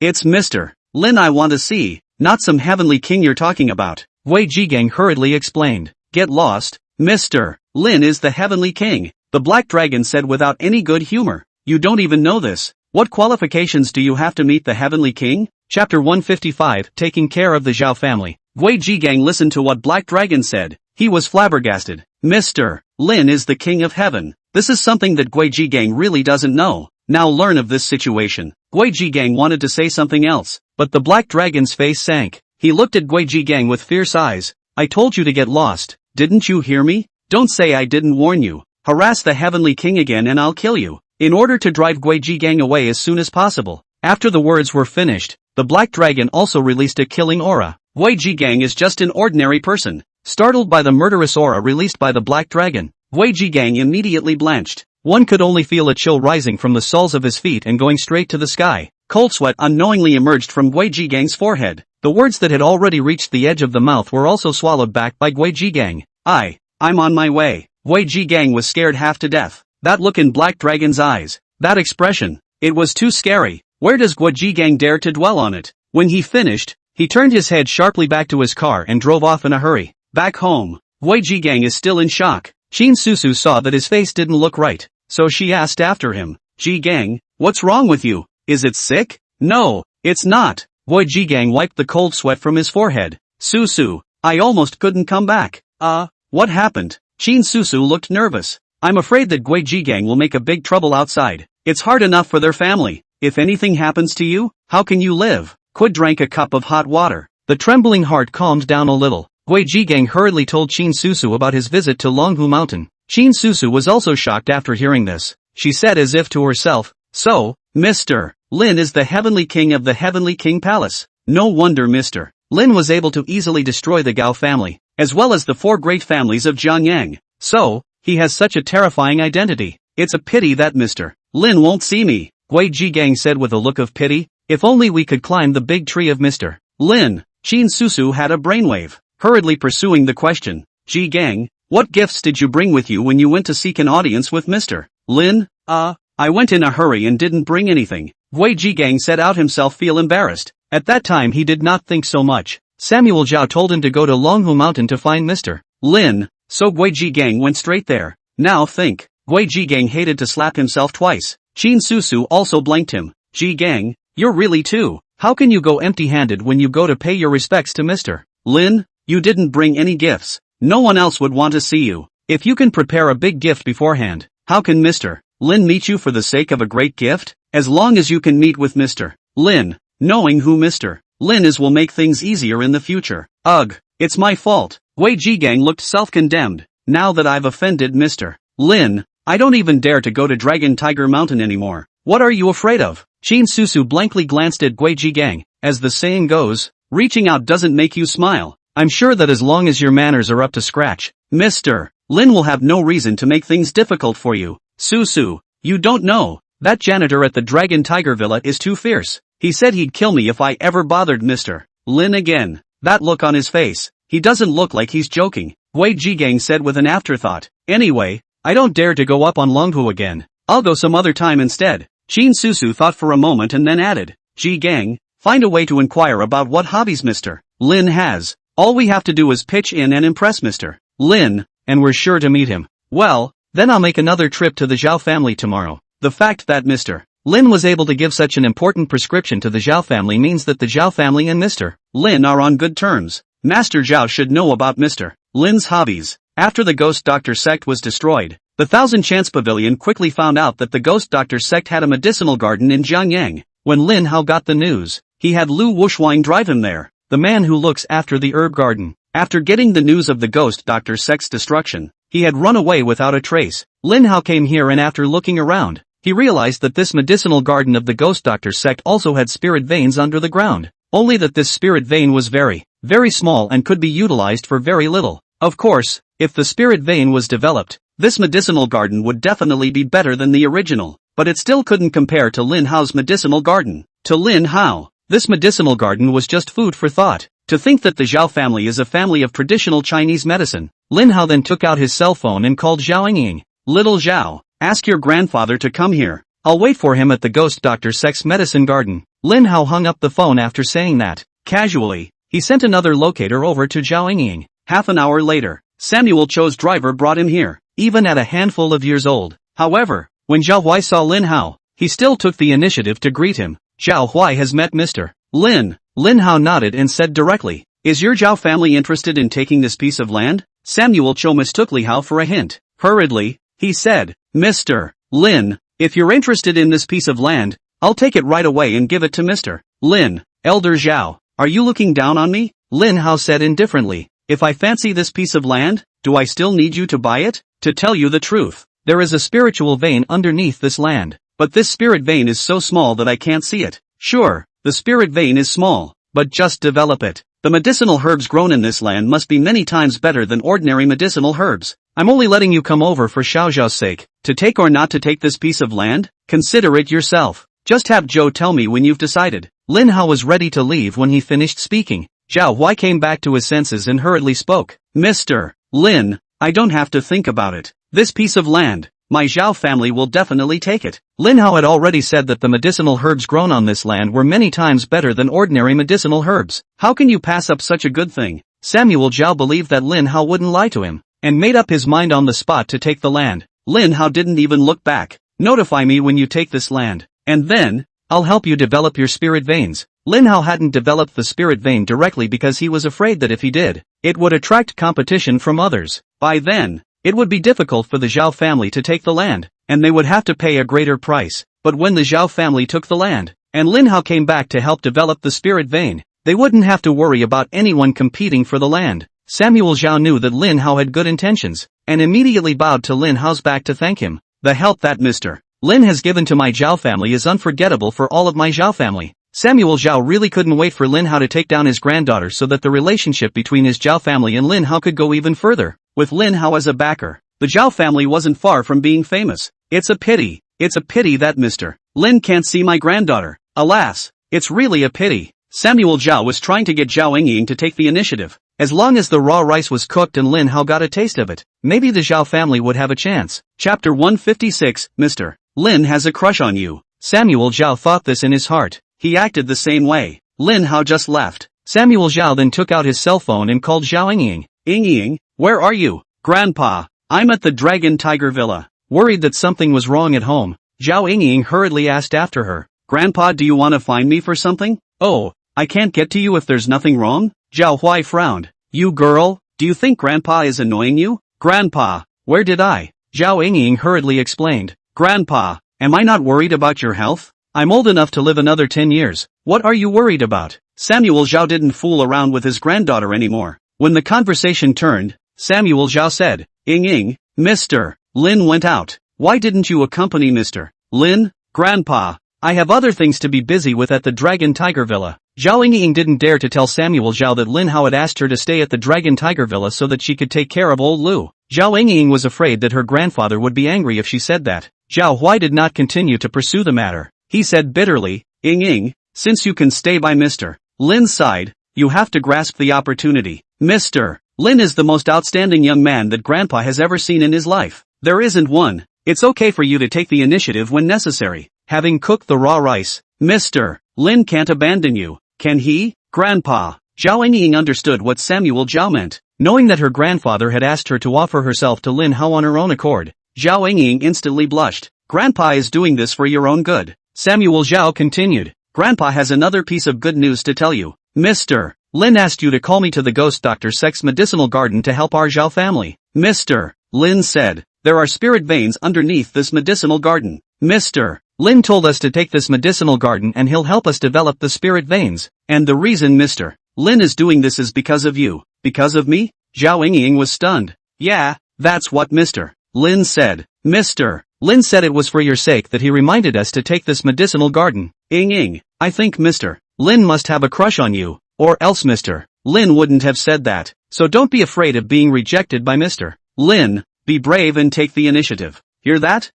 It's Mr. Lin I want to see, not some Heavenly King you're talking about. Gui Jigang hurriedly explained. Get lost? Mr. Lin is the Heavenly King, the Black Dragon said without any good humor. You don't even know this. What qualifications do you have to meet the Heavenly King? Chapter 155, Taking Care of the Zhao Family. Gui Jigang listened to what Black Dragon said. He was flabbergasted. Mr. Lin is the King of Heaven. This is something that Gui Jigang really doesn't know. Now learn of this situation. Gui Jigang wanted to say something else, but the Black Dragon's face sank. He looked at Gui Jigang with fierce eyes. I told you to get lost. Didn't you hear me? Don't say I didn't warn you. Harass the Heavenly King again and I'll kill you. In order to drive Gui Jigang away as soon as possible. After the words were finished, the Black Dragon also released a killing aura. Gui Jigang is just an ordinary person. Startled by the murderous aura released by the Black Dragon, Gui Jigang immediately blanched. One could only feel a chill rising from the soles of his feet and going straight to the sky. Cold sweat unknowingly emerged from Gui Jigang's forehead. The words that had already reached the edge of the mouth were also swallowed back by Gui Jigang. I'm on my way. Gui Jigang was scared half to death. That look in Black Dragon's eyes, that expression, it was too scary. Where does Gui Jigang dare to dwell on it? When he finished, he turned his head sharply back to his car and drove off in a hurry. Back home, Gui Jigang is still in shock. Qin Susu saw that his face didn't look right, so she asked after him, Jigang, what's wrong with you? Is it sick? No, it's not. Gui Jigang wiped the cold sweat from his forehead. Susu, I almost couldn't come back. What happened? Qin Susu looked nervous. I'm afraid that Gui Jigang will make a big trouble outside. It's hard enough for their family. If anything happens to you, how can you live? Quid drank a cup of hot water. The trembling heart calmed down a little. Gui Jigang hurriedly told Qin Susu about his visit to Longhu Mountain. Qin Susu was also shocked after hearing this. She said as if to herself, so, Mr. Lin is the Heavenly King of the Heavenly King Palace. No wonder Mr. Lin was able to easily destroy the Gao family, as well as the 4 great families of Jiangyang. So, he has such a terrifying identity. It's a pity that Mr. Lin won't see me, Gui Jigang said with a look of pity. If only we could climb the big tree of Mr. Lin. Qin Susu had a brainwave. hurriedly pursuing the question. Jiangyang, what gifts did you bring with you when you went to seek an audience with Mr. Lin? I went in a hurry and didn't bring anything. Gui Jiangyang said out himself feel embarrassed. At that time he did not think so much. Samuel Zhao told him to go to Longhu Mountain to find Mr. Lin, so Gui Jiangyang went straight there. Now think. Gui Jiangyang hated to slap himself twice. Qin Susu also blanked him. Jiangyang, you're really too. How can you go empty-handed when you go to pay your respects to Mr. Lin? You didn't bring any gifts. No one else would want to see you. If you can prepare a big gift beforehand, how can Mr. Lin meet you for the sake of a great gift? As long as you can meet with Mr. Lin, knowing who Mr. Lin is will make things easier in the future. Ugh, it's my fault. Gui Jiangyang looked self-condemned. Now that I've offended Mr. Lin, I don't even dare to go to Dragon Tiger Mountain anymore. What are you afraid of? Qin Susu blankly glanced at Gui Jiangyang. As the saying goes, reaching out doesn't make you smile. I'm sure that as long as your manners are up to scratch, Mr. Lin will have no reason to make things difficult for you. Susu, you don't know. That janitor at the Dragon Tiger Villa is too fierce. He said he'd kill me if I ever bothered Mr. Lin again. That look on his face. He doesn't look like he's joking. Gui Jiangyang said with an afterthought. Anyway, I don't dare to go up on Longhu again. I'll go some other time instead. Qin Susu thought for a moment and then added. Jiangyang, find a way to inquire about what hobbies Mr. Lin has. All we have to do is pitch in and impress Mr. Lin, and we're sure to meet him. Well, then I'll make another trip to the Zhao family tomorrow. The fact that Mr. Lin was able to give such an important prescription to the Zhao family means that the Zhao family and Mr. Lin are on good terms. Master Zhao should know about Mr. Lin's hobbies. After the Ghost Doctor sect was destroyed, the Thousand Chance Pavilion quickly found out that the Ghost Doctor sect had a medicinal garden in Jiangyang. When Lin Hao got the news, he had Lu Wuxuan drive him there, the man who looks after the herb garden. After getting the news of the Ghost Doctor sect's destruction, he had run away without a trace. Lin Hao came here and after looking around, he realized that this medicinal garden of the Ghost Doctor sect also had spirit veins under the ground. Only that this spirit vein was very, very small and could be utilized for very little. Of course, if the spirit vein was developed, this medicinal garden would definitely be better than the original, but it still couldn't compare to Lin Hao's medicinal garden. To Lin Hao, this medicinal garden was just food for thought. To think that the Zhao family is a family of traditional Chinese medicine. Lin Hao then took out his cell phone and called Jiangyang. Little Zhao, ask your grandfather to come here. I'll wait for him at the Ghost Doctor sect's medicine garden. Lin Hao hung up the phone after saying that. Casually, he sent another locator over to Jiangyang. Half an hour later, Samuel Cho's driver brought him here, even at a handful of years old. However, when Zhao Huai saw Lin Hao, he still took the initiative to greet him. Zhao Huai has met Mr. Lin. Lin Hao nodded and said directly, is your Zhao family interested in taking this piece of land? Samuel Cho mistook Li Hao for a hint. Hurriedly, he said, Mr. Lin, if you're interested in this piece of land, I'll take it right away and give it to Mr. Lin. Elder Zhao, are you looking down on me? Lin Hao said indifferently. If I fancy this piece of land, do I still need you to buy it? To tell you the truth, there is a spiritual vein underneath this land, but this spirit vein is so small that I can't see it. Sure, the spirit vein is small, but just develop it. The medicinal herbs grown in this land must be many times better than ordinary medicinal herbs. I'm only letting you come over for Xiao Zhao's sake. To take or not to take this piece of land? Consider it yourself. Just have Zhou tell me when you've decided. Lin Hao was ready to leave when he finished speaking. Zhao Huai came back to his senses and hurriedly spoke. Mr. Lin, I don't have to think about it. This piece of land, my Zhao family will definitely take it. Lin Hao had already said that the medicinal herbs grown on this land were many times better than ordinary medicinal herbs. How can you pass up such a good thing? Samuel Zhao believed that Lin Hao wouldn't lie to him, and made up his mind on the spot to take the land. Lin Hao didn't even look back. Notify me when you take this land, and then, I'll help you develop your spirit veins. Lin Hao hadn't developed the spirit vein directly because he was afraid that if he did, it would attract competition from others. By then, it would be difficult for the Zhao family to take the land, and they would have to pay a greater price. But when the Zhao family took the land, and Lin Hao came back to help develop the spirit vein, they wouldn't have to worry about anyone competing for the land. Samuel Zhao knew that Lin Hao had good intentions, and immediately bowed to Lin Hao's back to thank him. The help that Mr. Lin has given to my Zhao family is unforgettable for all of my Zhao family. Samuel Zhao really couldn't wait for Lin Hao to take down his granddaughter so that the relationship between his Zhao family and Lin Hao could go even further. With Lin Hao as a backer, the Zhao family wasn't far from being famous. It's a pity that Mr. Lin can't see my granddaughter. Alas, it's really a pity. Samuel Zhao was trying to get Zhao Ying to take the initiative. As long as the raw rice was cooked and Lin Hao got a taste of it, maybe the Zhao family would have a chance. Chapter 156, Mr. Lin has a crush on you. Samuel Zhao thought this in his heart. He acted the same way. Lin Hao just left. Samuel Zhao then took out his cell phone and called Zhao Yingying. Yingying, where are you? Grandpa, I'm at the Dragon Tiger Villa. Worried that something was wrong at home, Zhao Yingying hurriedly asked after her. Grandpa, do you want to find me for something? Oh, I can't get to you if there's nothing wrong? Zhao Huai frowned. You girl, do you think Grandpa is annoying you? Grandpa, where did I? Zhao Yingying hurriedly explained. Grandpa, am I not worried about your health? I'm old enough to live another 10 years. What are you worried about? Samuel Zhao didn't fool around with his granddaughter anymore. When the conversation turned, Samuel Zhao said, Ying, Mr. Lin went out. Why didn't you accompany Mr. Lin? Grandpa, I have other things to be busy with at the Dragon Tiger Villa. Zhao Yingying didn't dare to tell Samuel Zhao that Lin Hao had asked her to stay at the Dragon Tiger Villa so that she could take care of old Lu. Zhao Yingying was afraid that her grandfather would be angry if she said that. Zhao Huai did not continue to pursue the matter. He said bitterly, Ying, since you can stay by Mr. Lin's side, you have to grasp the opportunity. Mr. Lin is the most outstanding young man that Grandpa has ever seen in his life. There isn't one. It's okay for you to take the initiative when necessary. Having cooked the raw rice, Mr. Lin can't abandon you, can he? Grandpa. Zhao Yingying understood what Samuel Zhao meant. Knowing that her grandfather had asked her to offer herself to Lin Hao on her own accord, Zhao Yingying instantly blushed. Grandpa is doing this for your own good. Samuel Zhao continued. Grandpa has another piece of good news to tell you. Mr. Lin asked you to call me to the Ghost Dr. Sek's medicinal garden to help our Zhao family. Mr. Lin said, there are spirit veins underneath this medicinal garden. Mr. Lin told us to take this medicinal garden and he'll help us develop the spirit veins. And the reason Mr. Lin is doing this is because of you. Because of me? Zhao Yingying was stunned. Yeah, that's what Mr. Lin said. Mr. Lin said it was for your sake that he reminded us to take this medicinal garden. Ying, I think Mr. Lin must have a crush on you, or else Mr. Lin wouldn't have said that. So don't be afraid of being rejected by Mr. Lin. Be brave and take the initiative. Hear that?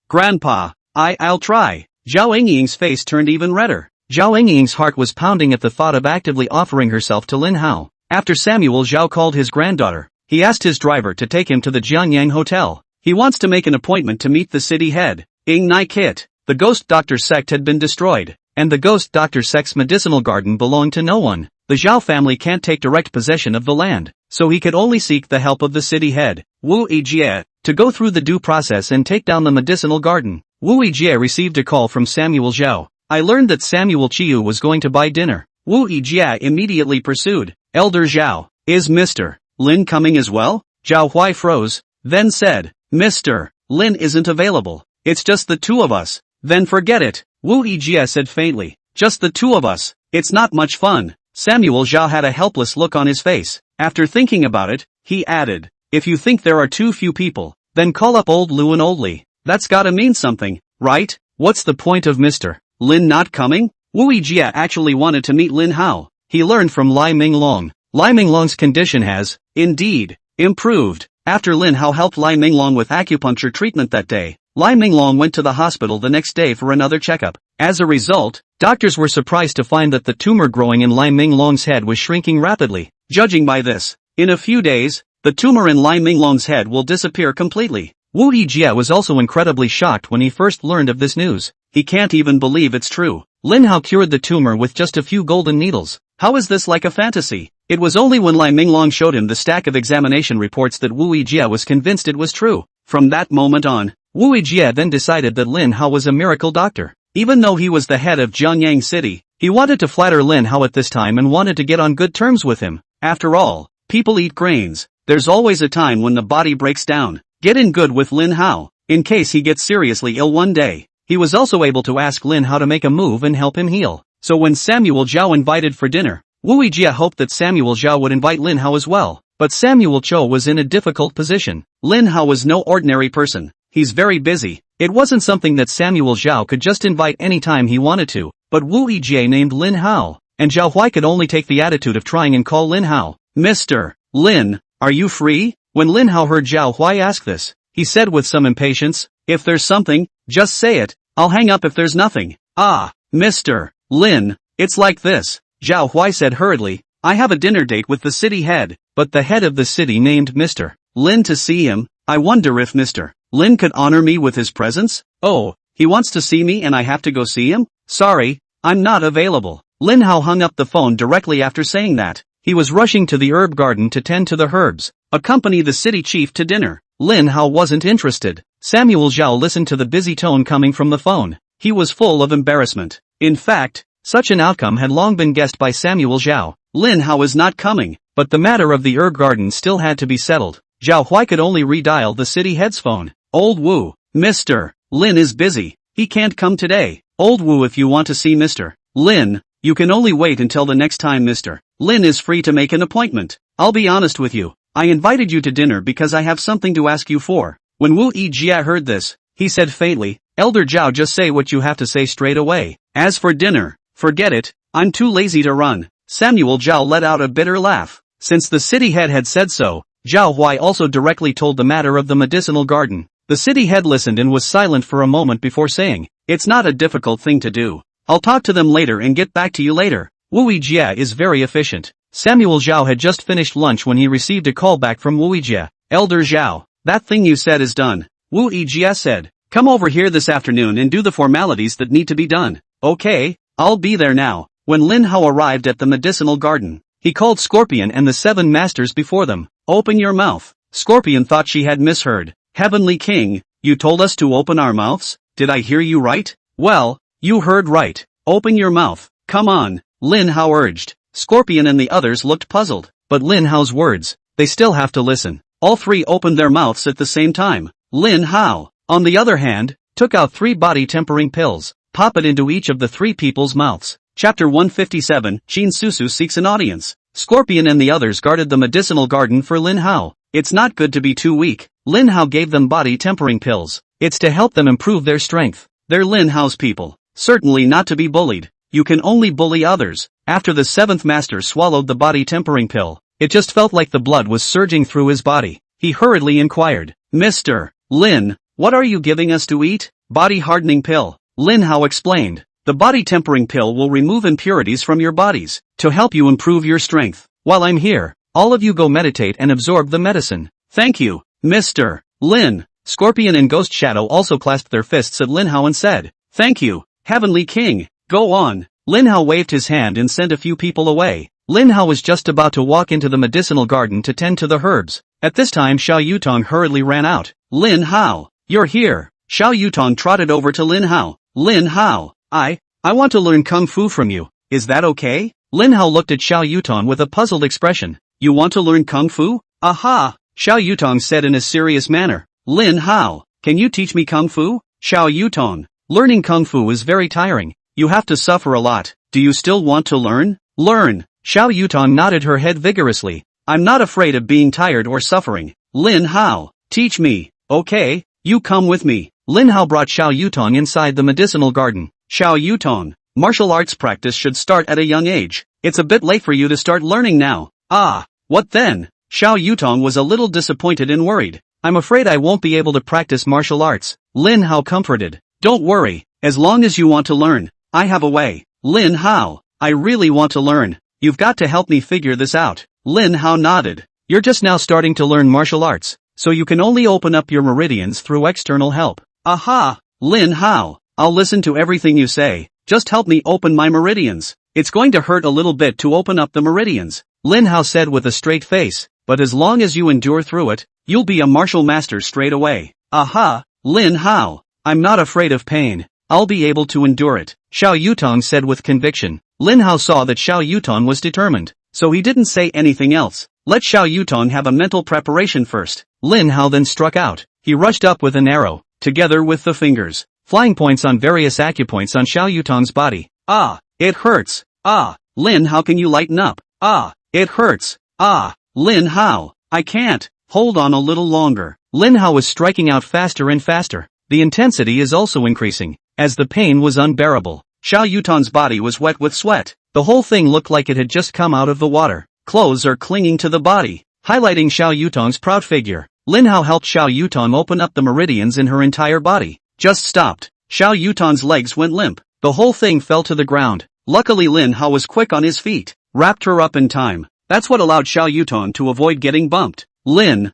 Grandpa. I'll try. Zhao Yingying's face turned even redder. Zhao Yingying's heart was pounding at the thought of actively offering herself to Lin Hao. After Samuel Zhao called his granddaughter, he asked his driver to take him to the Jiangyang hotel. He wants to make an appointment to meet the city head. Ing Nai Kit. The Ghost Doctor sect had been destroyed, and the Ghost Doctor sect's medicinal garden belonged to no one. The Zhao family can't take direct possession of the land, so he could only seek the help of the city head, Wu Yijie, to go through the due process and take down the medicinal garden. Wu Yijie received a call from Samuel Zhao. I learned that Samuel Chiu was going to buy dinner. Wu Yijie immediately pursued. Elder Zhao, is Mr. Lin coming as well? Zhao Huai froze, then said, Mr. Lin isn't available. It's just the two of us. Then forget it, Wu Yijie said faintly. Just the two of us. It's not much fun. Samuel Zhao had a helpless look on his face. After thinking about it, he added, if you think there are too few people, then call up old Lu and old Li. That's gotta mean something, right? What's the point of Mr. Lin not coming? Wu Yijie actually wanted to meet Lin Hao. He learned from Lai Minglong. Lai Minglong's condition has, indeed, improved. After Lin Hao helped Lai Minglong with acupuncture treatment that day, Lai Minglong went to the hospital the next day for another checkup. As a result, doctors were surprised to find that the tumor growing in Lai Minglong's head was shrinking rapidly. Judging by this, in a few days, the tumor in Lai Minglong's head will disappear completely. Wu Yijie was also incredibly shocked when he first learned of this news. He can't even believe it's true. Lin Hao cured the tumor with just a few golden needles. How is this like a fantasy? It was only when Lai Minglong showed him the stack of examination reports that Wu Yijie was convinced it was true. From that moment on, Wu Yijie then decided that Lin Hao was a miracle doctor. Even though he was the head of Jiangyang City, he wanted to flatter Lin Hao at this time and wanted to get on good terms with him. After all, people eat grains. There's always a time when the body breaks down. Get in good with Lin Hao, in case he gets seriously ill one day. He was also able to ask Lin Hao to make a move and help him heal. So when Samuel Zhao invited for dinner, Wu Yijie hoped that Samuel Zhao would invite Lin Hao as well. But Samuel Cho was in a difficult position. Lin Hao was no ordinary person. He's very busy. It wasn't something that Samuel Zhao could just invite anytime he wanted to, but Wu Yijie named Lin Hao, and Zhao Huai could only take the attitude of trying and call Lin Hao. Mr. Lin, are you free? When Lin Hao heard Zhao Huai ask this, he said with some impatience, if there's something, just say it. I'll hang up if there's nothing. Mr. Lin, it's like this, Zhao Huai said hurriedly, I have a dinner date with the city head, but the head of the city named Mr. Lin to see him. I wonder if Mr. Lin could honor me with his presence? Oh, he wants to see me and I have to go see him? Sorry, I'm not available. Lin Hao hung up the phone directly after saying that. He was rushing to the herb garden to tend to the herbs, accompany the city chief to dinner. Lin Hao wasn't interested. Samuel Zhao listened to the busy tone coming from the phone. He was full of embarrassment. In fact, such an outcome had long been guessed by Samuel Zhao. Lin Hao is not coming, but the matter of the herb garden still had to be settled. Zhao Huai could only redial the city head's phone. Old Wu, Mr. Lin is busy. He can't come today. Old Wu, if you want to see Mr. Lin, you can only wait until the next time Mr. Lin is free to make an appointment. I'll be honest with you. I invited you to dinner because I have something to ask you for. When Wu Yijia heard this, he said faintly, Elder Zhao, just say what you have to say straight away. As for dinner, forget it, I'm too lazy to run. Samuel Zhao let out a bitter laugh. Since the city head had said so, Zhao Huai also directly told the matter of the medicinal garden. The city head listened and was silent for a moment before saying, it's not a difficult thing to do. I'll talk to them later and get back to you later. Wu Yijia is very efficient. Samuel Zhao had just finished lunch when he received a call back from Wu Yijia. Elder Zhao, that thing you said is done. Wu Yijia said, come over here this afternoon and do the formalities that need to be done. Okay, I'll be there now. When Lin Hao arrived at the medicinal garden, he called Scorpion and the 7 masters before them. Open your mouth. Scorpion thought she had misheard. Heavenly King, you told us to open our mouths? Did I hear you right? Well, you heard right. Open your mouth. Come on, Lin Hao urged. Scorpion and the others looked puzzled, but Lin Hao's words, they still have to listen. All 3 opened their mouths at the same time. Lin Hao, on the other hand, took out 3 body-tempering pills, pop it into each of the 3 people's mouths. Chapter 157, Jin Susu seeks an audience. Scorpion and the others guarded the medicinal garden for Lin Hao. It's not good to be too weak. Lin Hao gave them body-tempering pills. It's to help them improve their strength. They're Lin Hao's people. Certainly not to be bullied. You can only bully others. After the 7th master swallowed the body-tempering pill, it just felt like the blood was surging through his body. He hurriedly inquired, Mr. Lin, what are you giving us to eat? Body-hardening pill. Lin Hao explained. The body-tempering pill will remove impurities from your bodies, to help you improve your strength. While I'm here, all of you go meditate and absorb the medicine. Thank you, Mr. Lin. Scorpion and Ghost Shadow also clasped their fists at Lin Hao and said, thank you, Heavenly King. Go on. Lin Hao waved his hand and sent a few people away. Lin Hao was just about to walk into the medicinal garden to tend to the herbs. At this time Xiao Yutong hurriedly ran out. Lin Hao, you're here. Xiao Yutong trotted over to Lin Hao. Lin Hao, I want to learn Kung Fu from you. Is that okay? Lin Hao looked at Xiao Yutong with a puzzled expression. You want to learn Kung Fu? Aha! Xiao Yutong said in a serious manner. Lin Hao, can you teach me Kung Fu? Xiao Yutong, learning Kung Fu is very tiring. You have to suffer a lot. Do you still want to learn? Learn. Xiao Yutong nodded her head vigorously. I'm not afraid of being tired or suffering. Lin Hao, teach me. Okay, you come with me. Lin Hao brought Xiao Yutong inside the medicinal garden. Xiao Yutong, martial arts practice should start at a young age. It's a bit late for you to start learning now. Ah, what then? Xiao Yutong was a little disappointed and worried. I'm afraid I won't be able to practice martial arts. Lin Hao comforted. Don't worry, as long as you want to learn, I have a way. Lin Hao, I really want to learn. You've got to help me figure this out. Lin Hao nodded. You're just now starting to learn martial arts, so you can only open up your meridians through external help. Aha! Lin Hao, I'll listen to everything you say, just help me open my meridians. It's going to hurt a little bit to open up the meridians. Lin Hao said with a straight face, but as long as you endure through it, you'll be a martial master straight away. Aha! Lin Hao, I'm not afraid of pain. I'll be able to endure it. Xiao Yutong said with conviction. Lin Hao saw that Xiao Yutong was determined, so he didn't say anything else. Let Xiao Yutong have a mental preparation first. Lin Hao then struck out. He rushed up with an arrow, together with the fingers, flying points on various acupoints on Xiao Yutong's body. Ah, it hurts. Ah, Lin, how can you lighten up? Ah, it hurts. Ah, Lin Hao, I can't. Hold on a little longer. Lin Hao was striking out faster and faster. The intensity is also increasing, as the pain was unbearable. Xiao Yutong's body was wet with sweat. The whole thing looked like it had just come out of the water. Clothes are clinging to the body, highlighting Xiao Yutong's proud figure. Lin Hao helped Xiao Yutong open up the meridians in her entire body. Just stopped. Xiao Yutong's legs went limp. The whole thing fell to the ground. Luckily Lin Hao was quick on his feet. wrapped her up in time. That's what allowed Xiao Yutong to avoid getting bumped. Lin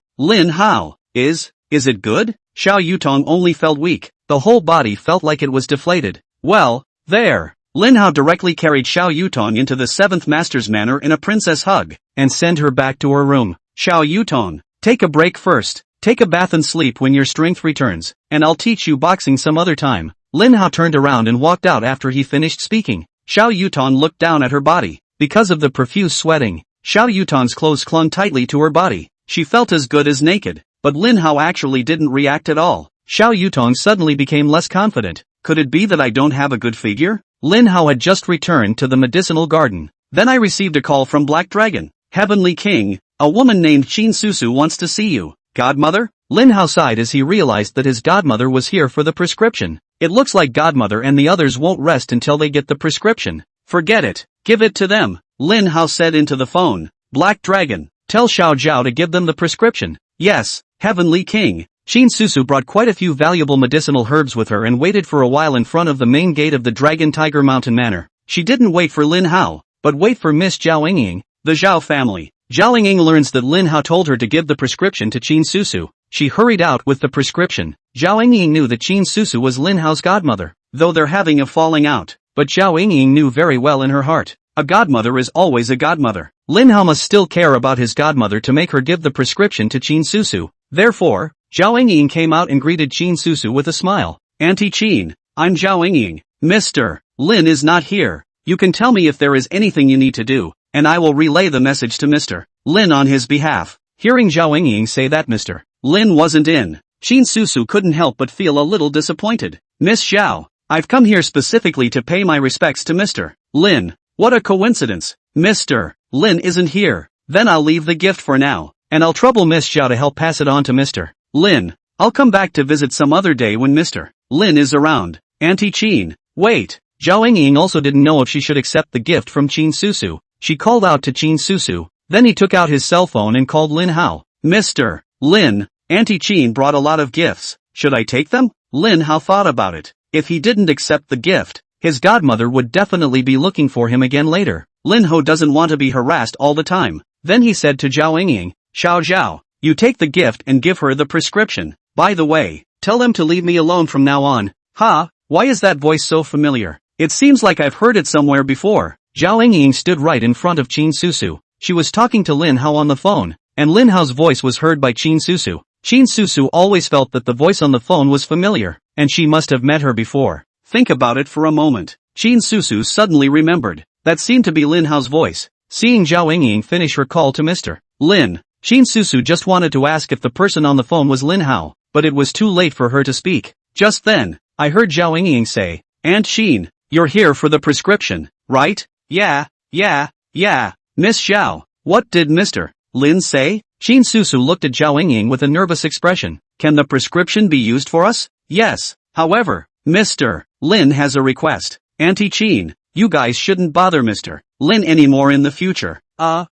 how? Is it good? Xiao Yutong only felt weak. The whole body felt like it was deflated. Well, there. Lin Hao directly carried Xiao Yutong into the 7th Master's manor in a princess hug, and sent her back to her room. Xiao Yutong, take a break first. Take a bath and sleep when your strength returns, and I'll teach you boxing some other time. Lin Hao turned around and walked out after he finished speaking. Xiao Yutong looked down at her body. Because of the profuse sweating, Xiao Yutong's clothes clung tightly to her body. She felt as good as naked, but Lin Hao actually didn't react at all. Xiao Yutong suddenly became less confident. Could it be that I don't have a good figure? Lin Hao had just returned to the medicinal garden. Then I received a call from Black Dragon. Heavenly King, a woman named Qin Susu wants to see you. Godmother? Lin Hao sighed as he realized that his godmother was here for the prescription. It looks like godmother and the others won't rest until they get the prescription. Forget it. Give it to them. Lin Hao said into the phone. Black Dragon, tell Xiao Zhao to give them the prescription. Yes, Heavenly King. Qin Susu brought quite a few valuable medicinal herbs with her and waited for a while in front of the main gate of the Dragon Tiger Mountain Manor. She didn't wait for Lin Hao, but wait for Miss Zhao Yingying, the Zhao family. Zhao Yingying learns that Lin Hao told her to give the prescription to Qin Susu. She hurried out with the prescription. Zhao Yingying knew that Qin Susu was Lin Hao's godmother, though they're having a falling out. But Zhao Yingying knew very well in her heart, a godmother is always a godmother. Lin Hao must still care about his godmother to make her give the prescription to Qin Susu. Therefore, Zhao Yingying came out and greeted Qin Susu with a smile. Auntie Qin, I'm Zhao Yingying. Mr. Lin is not here. You can tell me if there is anything you need to do, and I will relay the message to Mr. Lin on his behalf. Hearing Zhao Yingying say that Mr. Lin wasn't in, Qin Susu couldn't help but feel a little disappointed. Miss Zhao, I've come here specifically to pay my respects to Mr. Lin. What a coincidence. Mr. Lin isn't here. Then I'll leave the gift for now, and I'll trouble Miss Zhao to help pass it on to Mr. Lin. I'll come back to visit some other day when Mr. Lin is around. Auntie Qin, wait. Zhao Yingying also didn't know if she should accept the gift from Qin Susu. She called out to Qin Susu. Then he took out his cell phone and called Lin Hao. Mr. Lin, Auntie Qin brought a lot of gifts. Should I take them? Lin Hao thought about it. If he didn't accept the gift, his godmother would definitely be looking for him again later. Lin Hao doesn't want to be harassed all the time. Then he said to Zhao Yingying, Xiao Zhao, you take the gift and give her the prescription. By the way, tell them to leave me alone from now on. Ha, why is that voice so familiar? It seems like I've heard it somewhere before. Zhao Yingying stood right in front of Qin Susu. She was talking to Lin Hao on the phone, and Lin Hao's voice was heard by Qin Susu. Qin Susu always felt that the voice on the phone was familiar, and she must have met her before. Think about it for a moment. Qin Susu suddenly remembered. That seemed to be Lin Hao's voice. Seeing Zhao Yingying finish her call to Mr. Lin, Qin Susu just wanted to ask if the person on the phone was Lin Hao, but it was too late for her to speak. Just then, I heard Zhao Yingying say, Aunt Qin, you're here for the prescription, right? Yeah. Miss Zhao, what did Mr. Lin say? Qin Susu looked at Zhao Yingying with a nervous expression. Can the prescription be used for us? Yes. However, Mr. Lin has a request. Auntie Qin, you guys shouldn't bother Mr. Lin anymore in the future.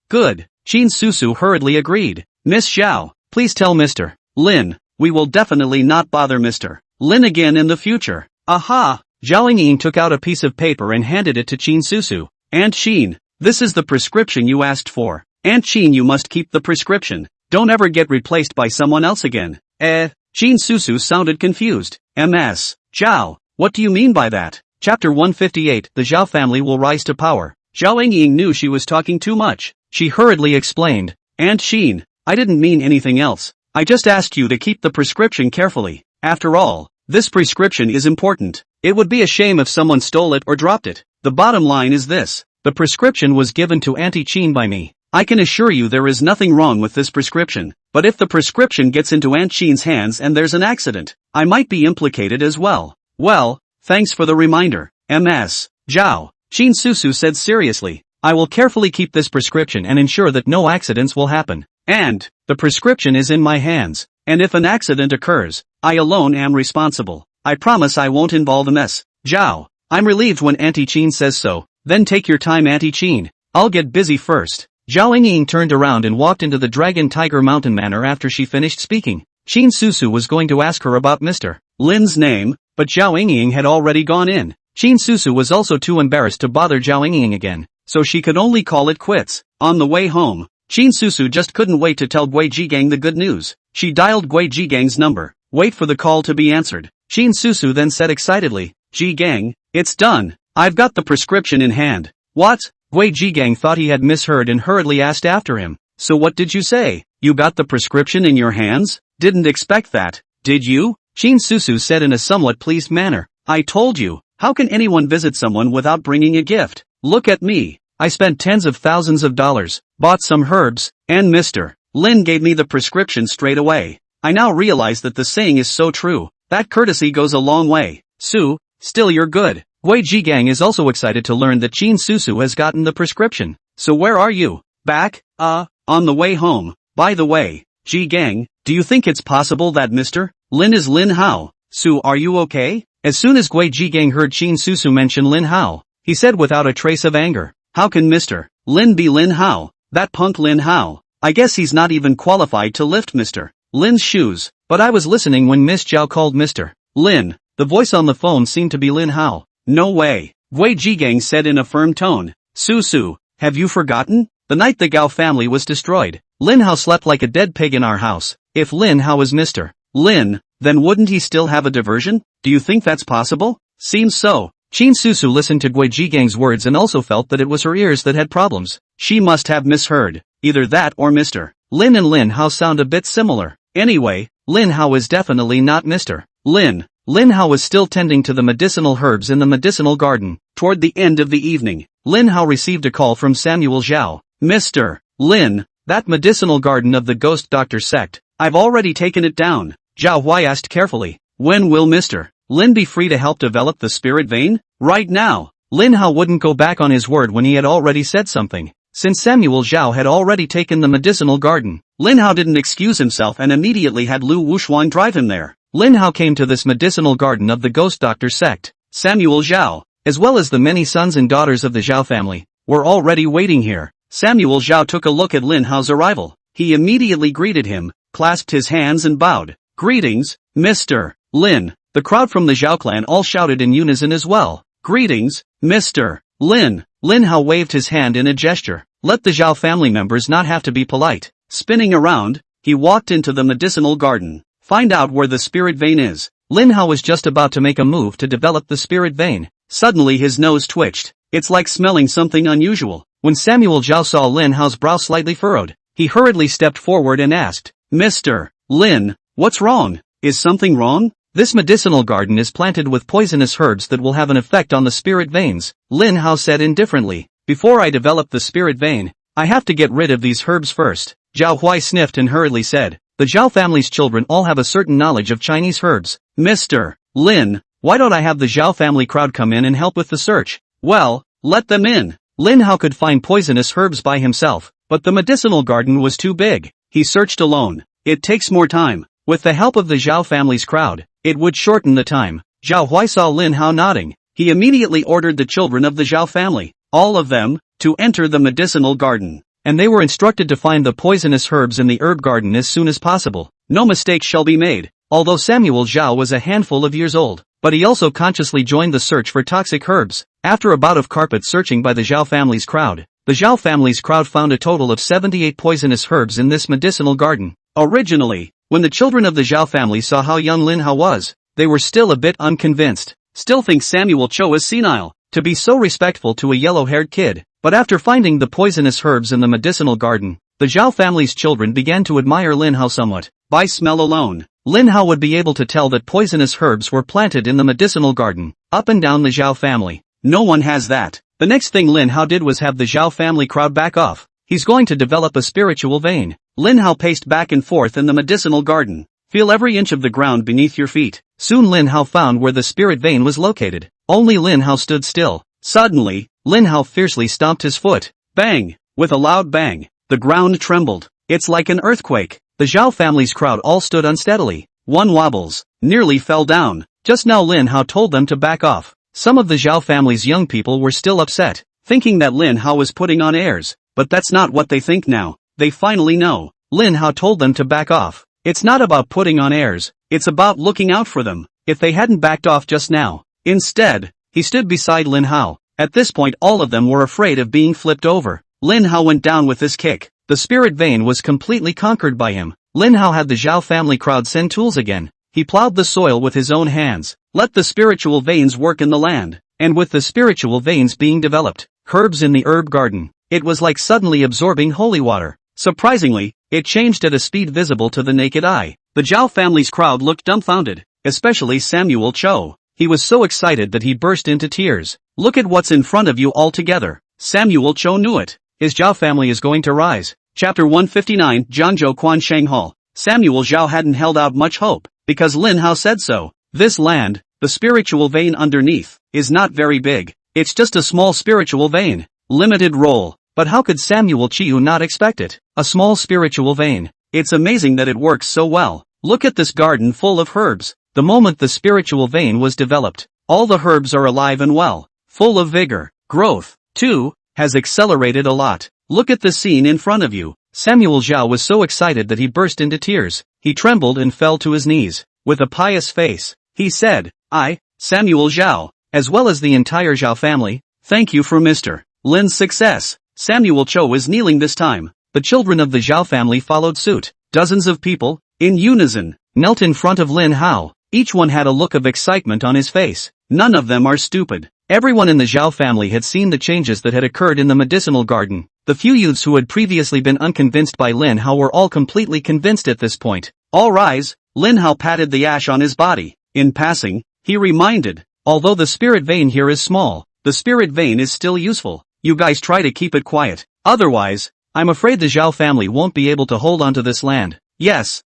Good. Qin Susu hurriedly agreed. Miss Zhao, please tell Mr. Lin, we will definitely not bother Mr. Lin again in the future. Aha! Zhao Yingying took out a piece of paper and handed it to Qin Susu. Aunt Qin, this is the prescription you asked for. Aunt Qin, you must keep the prescription. Don't ever get replaced by someone else again. Qin Susu sounded confused. Ms. Zhao, what do you mean by that? Chapter 158, the Zhao family will rise to power. Zhao Yingying knew she was talking too much. She hurriedly explained. Aunt Qin, I didn't mean anything else. I just asked you to keep the prescription carefully. After all, this prescription is important. It would be a shame if someone stole it or dropped it. The bottom line is this. The prescription was given to Auntie Qin by me. I can assure you there is nothing wrong with this prescription. But if the prescription gets into Aunt Qin's hands and there's an accident, I might be implicated as well. Well, thanks for the reminder. Ms. Zhao, Qin Susu said seriously. I will carefully keep this prescription and ensure that no accidents will happen. And, the prescription is in my hands. And if an accident occurs, I alone am responsible. I promise I won't involve Ms. Zhao. I'm relieved when Auntie Qin says so. Then take your time, Auntie Qin. I'll get busy first. Zhao Yingying turned around and walked into the Dragon Tiger Mountain Manor after she finished speaking. Qin Susu was going to ask her about Mr. Lin's name, but Zhao Yingying had already gone in. Qin Susu was also too embarrassed to bother Zhao Yingying again. so she could only call it quits. On the way home, Qin Susu just couldn't wait to tell Gui Jigang the good news. She dialed Gui Jigang's number. Wait for the call to be answered. Qin Susu then said excitedly, Jigang, it's done. I've got the prescription in hand. What? Gui Jigang thought he had misheard and hurriedly asked after him. So what did you say? You got the prescription in your hands? Didn't expect that. Did you? Qin Susu said in a somewhat pleased manner. I told you. How can anyone visit someone without bringing a gift? Look at me. I spent tens of thousands of dollars, bought some herbs, and Mr. Lin gave me the prescription straight away. I now realize that the saying is so true. That courtesy goes a long way. Su, still you're good. Gui Jigang is also excited to learn that Qin Susu has gotten the prescription. So where are you? Back? On the way home. By the way, Jigang, do you think it's possible that Mr. Lin is Lin Hao? Su, are you okay? As soon as Gui Jigang heard Qin Susu mention Lin Hao, he said without a trace of anger, how can Mr. Lin be Lin Hao? That punk Lin Hao. I guess he's not even qualified to lift Mr. Lin's shoes. But I was listening when Miss Zhao called Mr. Lin. The voice on the phone seemed to be Lin Hao. No way. Gui Jigang said in a firm tone. Susu, have you forgotten? The night the Gao family was destroyed, Lin Hao slept like a dead pig in our house. If Lin Hao is Mr. Lin, then wouldn't he still have a diversion? Do you think that's possible? Seems so. Qin Susu listened to Gui Jigang's words and also felt that it was her ears that had problems. She must have misheard. Either that or Mr. Lin and Lin Hao sound a bit similar. Anyway, Lin Hao is definitely not Mr. Lin. Lin Hao was still tending to the medicinal herbs in the medicinal garden. Toward the end of the evening, Lin Hao received a call from Samuel Zhao. Mr. Lin, that medicinal garden of the ghost doctor sect, I've already taken it down. Zhao Huai asked carefully. When will Mr. Lin be free to help develop the spirit vein? Right now. Lin Hao wouldn't go back on his word when he had already said something. Since Samuel Zhao had already taken the medicinal garden, Lin Hao didn't excuse himself and immediately had Lu Wuxuan drive him there. Lin Hao came to this medicinal garden of the ghost doctor sect. Samuel Zhao, as well as the many sons and daughters of the Zhao family, were already waiting here. Samuel Zhao took a look at Lin Hao's arrival. He immediately greeted him, clasped his hands and bowed. Greetings, Mr. Lin. The crowd from the Zhao clan all shouted in unison as well. Greetings, Mr. Lin. Lin Hao waved his hand in a gesture. Let the Zhao family members not have to be polite. Spinning around, he walked into the medicinal garden. Find out where the spirit vein is. Lin Hao was just about to make a move to develop the spirit vein. Suddenly his nose twitched. It's like smelling something unusual. When Samuel Zhao saw Lin Hao's brow slightly furrowed, he hurriedly stepped forward and asked, Mr. Lin, what's wrong? Is something wrong? This medicinal garden is planted with poisonous herbs that will have an effect on the spirit veins, Lin Hao said indifferently. Before I develop the spirit vein, I have to get rid of these herbs first. Zhao Huai sniffed and hurriedly said, the Zhao family's children all have a certain knowledge of Chinese herbs. Mr. Lin, why don't I have the Zhao family crowd come in and help with the search? Well, let them in. Lin Hao could find poisonous herbs by himself, but the medicinal garden was too big. He searched alone. It takes more time. With the help of the Zhao family's crowd, it would shorten the time. Zhao Huai saw Lin Hao nodding. He immediately ordered the children of the Zhao family, all of them, to enter the medicinal garden. And they were instructed to find the poisonous herbs in the herb garden as soon as possible. No mistake shall be made. Although Samuel Zhao was a handful of years old, but he also consciously joined the search for toxic herbs. After a bout of carpet searching by the Zhao family's crowd, the Zhao family's crowd found a total of 78 poisonous herbs in this medicinal garden. Originally, when the children of the Zhao family saw how young Lin Hao was, they were still a bit unconvinced. Still think Samuel Cho is senile, to be so respectful to a yellow-haired kid. But after finding the poisonous herbs in the medicinal garden, the Zhao family's children began to admire Lin Hao somewhat. By smell alone, Lin Hao would be able to tell that poisonous herbs were planted in the medicinal garden, up and down the Zhao family. No one has that. The next thing Lin Hao did was have the Zhao family crowd back off. He's going to develop a spiritual vein. Lin Hao paced back and forth in the medicinal garden. Feel every inch of the ground beneath your feet. Soon Lin Hao found where the spirit vein was located. Only Lin Hao stood still. Suddenly, Lin Hao fiercely stomped his foot. Bang! With a loud bang, the ground trembled. It's like an earthquake. The Zhao family's crowd all stood unsteadily. One wobbles, nearly fell down. Just now Lin Hao told them to back off. Some of the Zhao family's young people were still upset, thinking that Lin Hao was putting on airs. But that's not what they think now. They finally know. Lin Hao told them to back off. It's not about putting on airs. It's about looking out for them. If they hadn't backed off just now. Instead, he stood beside Lin Hao, At this point all of them were afraid of being flipped over. Lin Hao went down with this kick. The spirit vein was completely conquered by him. Lin Hao had the Zhao family crowd send tools again. He plowed the soil with his own hands. Let the spiritual veins work in the land. And with the spiritual veins being developed, herbs in the herb garden, it was like suddenly absorbing holy water. Surprisingly, it changed at a speed visible to the naked eye. The Zhao family's crowd looked dumbfounded, especially Samuel Cho. He was so excited that he burst into tears. Look at what's in front of you all together. Samuel Cho knew it. His Zhao family is going to rise. Chapter 159, Jiangyang Quan Shang Hall. Samuel Zhao hadn't held out much hope, because Lin Hao said so. This land, the spiritual vein underneath, is not very big. It's just a small spiritual vein. Limited role. But how could Samuel Chiu not expect it? A small spiritual vein. It's amazing that it works so well. Look at this garden full of herbs. The moment the spiritual vein was developed, all the herbs are alive and well, full of vigor. Growth, too, has accelerated a lot. Look at the scene in front of you. Samuel Zhao was so excited that he burst into tears. He trembled and fell to his knees. With a pious face, he said, I, Samuel Zhao, as well as the entire Zhao family, thank you for Mr. Lin's success. Samuel Cho was kneeling this time. The children of the Zhao family followed suit. Dozens of people, in unison, knelt in front of Lin Hao. Each one had a look of excitement on his face. None of them are stupid. Everyone in the Zhao family had seen the changes that had occurred in the medicinal garden. The few youths who had previously been unconvinced by Lin Hao were all completely convinced at this point. All rise. Lin Hao patted the ash on his body. In passing, he reminded, although the spirit vein here is small, the spirit vein is still useful. You guys try to keep it quiet. Otherwise, I'm afraid the Zhao family won't be able to hold onto this land. Yes,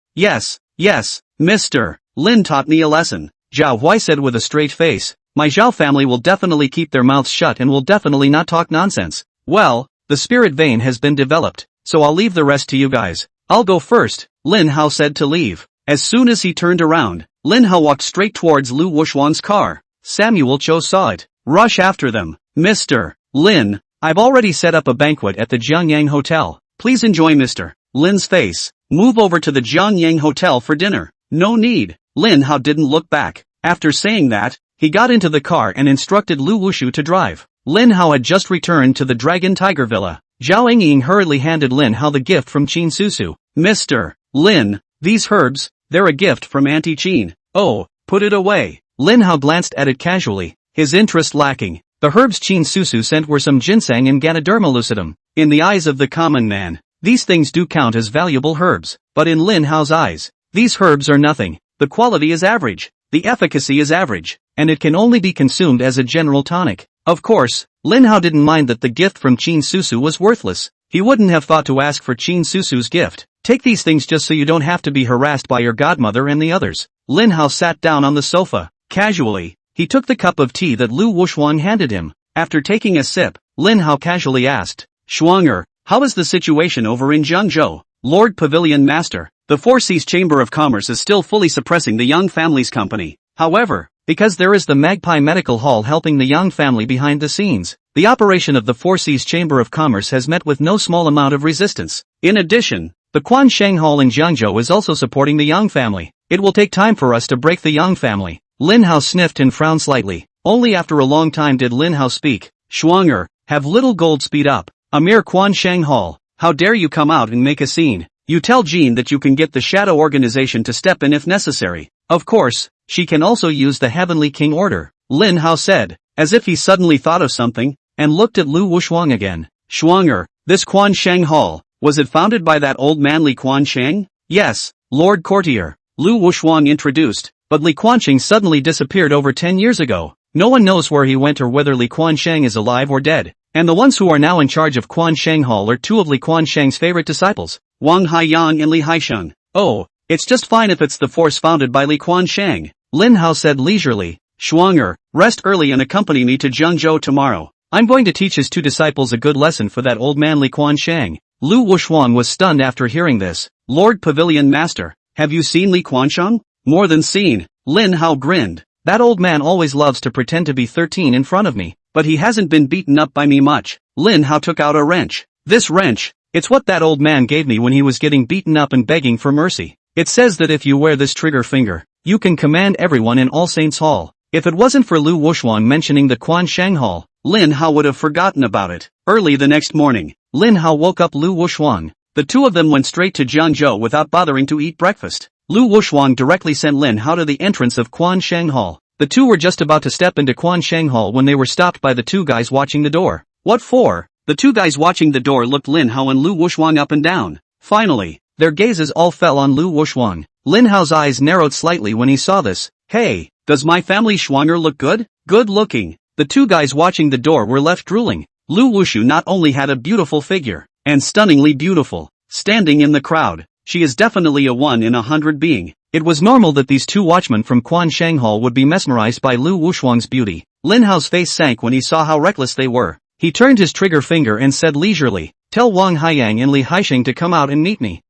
Mr. Lin taught me a lesson. Zhao Huai said with a straight face. My Zhao family will definitely keep their mouths shut and will definitely not talk nonsense. Well, the spirit vein has been developed, so I'll leave the rest to you guys. I'll go first, Lin Hao said to leave. As soon as he turned around, Lin Hao walked straight towards Lu Wuxuan's car. Samuel Cho saw it. Rush after them. Mr. Lin, I've already set up a banquet at the Jiangyang Hotel. Please enjoy Mr. Lin's face. Move over to the Jiangyang Hotel for dinner. No need. Lin Hao didn't look back. After saying that, he got into the car and instructed Lu Wushu to drive. Lin Hao had just returned to the Dragon Tiger Villa. Zhao Engying hurriedly handed Lin Hao the gift from Qin Susu. Mr. Lin, these herbs, they're a gift from Auntie Qin. Oh, put it away. Lin Hao glanced at it casually, his interest lacking. The herbs Qin Susu sent were some ginseng and Ganoderma lucidum. In the eyes of the common man, these things do count as valuable herbs, but in Lin Hao's eyes, these herbs are nothing. The quality is average, the efficacy is average, and it can only be consumed as a general tonic. Of course, Lin Hao didn't mind that the gift from Qin Susu was worthless. He wouldn't have thought to ask for Qin Susu's gift. Take these things just so you don't have to be harassed by your godmother and the others. Lin Hao sat down on the sofa. Casually, he took the cup of tea that Lu Wuxuan handed him. After taking a sip, Lin Hao casually asked, Shuanger, how is the situation over in Zhengzhou? Lord Pavilion Master, the Four Seas Chamber of Commerce is still fully suppressing the Yang family's company. However, because there is the Magpie Medical Hall helping the Yang family behind the scenes, the operation of the Four Seas Chamber of Commerce has met with no small amount of resistance. In addition, the Quan Shang Hall in Jiangzhou is also supporting the Yang family. It will take time for us to break the Yang family. Lin Hao sniffed and frowned slightly. Only after a long time did Lin Hao speak. Shuanger, have little gold speed up. A mere Quan Shang Hall. How dare you come out and make a scene? You tell Jean that you can get the shadow organization to step in if necessary. Of course, she can also use the Heavenly King order, Lin Hao said, as if he suddenly thought of something, and looked at Lu Wuxuang again. Shuanger, this Quan Shang Hall, was it founded by that old man Li Quansheng? Yes, Lord Courtier, Lu Wuxuang introduced, but Li Quansheng suddenly disappeared over 10 years ago. No one knows where he went or whether Li Quansheng is alive or dead. And the ones who are now in charge of Quan Shang Hall are two of Li Quansheng's favorite disciples, Wang Haiyang and Li Haisheng. Oh, it's just fine if it's the force founded by Li Quansheng, Lin Hao said leisurely. Shuanger, rest early and accompany me to Zhengzhou tomorrow. I'm going to teach his two disciples a good lesson for that old man Li Quansheng. Lu Wuxuan was stunned after hearing this. Lord Pavilion Master, have you seen Li Quansheng? More than seen, Lin Hao grinned. That old man always loves to pretend to be 13 in front of me, but he hasn't been beaten up by me much. Lin Hao took out a wrench. This wrench, it's what that old man gave me when he was getting beaten up and begging for mercy. It says that if you wear this trigger finger, you can command everyone in All Saints Hall. If it wasn't for Lu Wuxuan mentioning the Quan Shang Hall, Lin Hao would have forgotten about it. Early the next morning, Lin Hao woke up Lu Wushuang. The two of them went straight to Jiangyang without bothering to eat breakfast. Lu Wushuang directly sent Lin Hao to the entrance of Quansheng Hall. The two were just about to step into Quansheng Hall when they were stopped by the two guys watching the door. What for? The two guys watching the door looked Lin Hao and Lu Wushuang up and down. Finally, their gazes all fell on Lu Wushuang. Lin Hao's eyes narrowed slightly when he saw this. Hey, does my family schwanger look good? Good looking. The two guys watching the door were left drooling. Lu Wushu not only had a beautiful figure, and stunningly beautiful, standing in the crowd. She is definitely a 1 in 100 being. It was normal that these two watchmen from Quansheng Hall would be mesmerized by Lu Wushuang's beauty. Lin Hao's face sank when he saw how reckless they were. He turned his trigger finger and said leisurely, "Tell Wang Haiyang and Li Haixing to come out and meet me."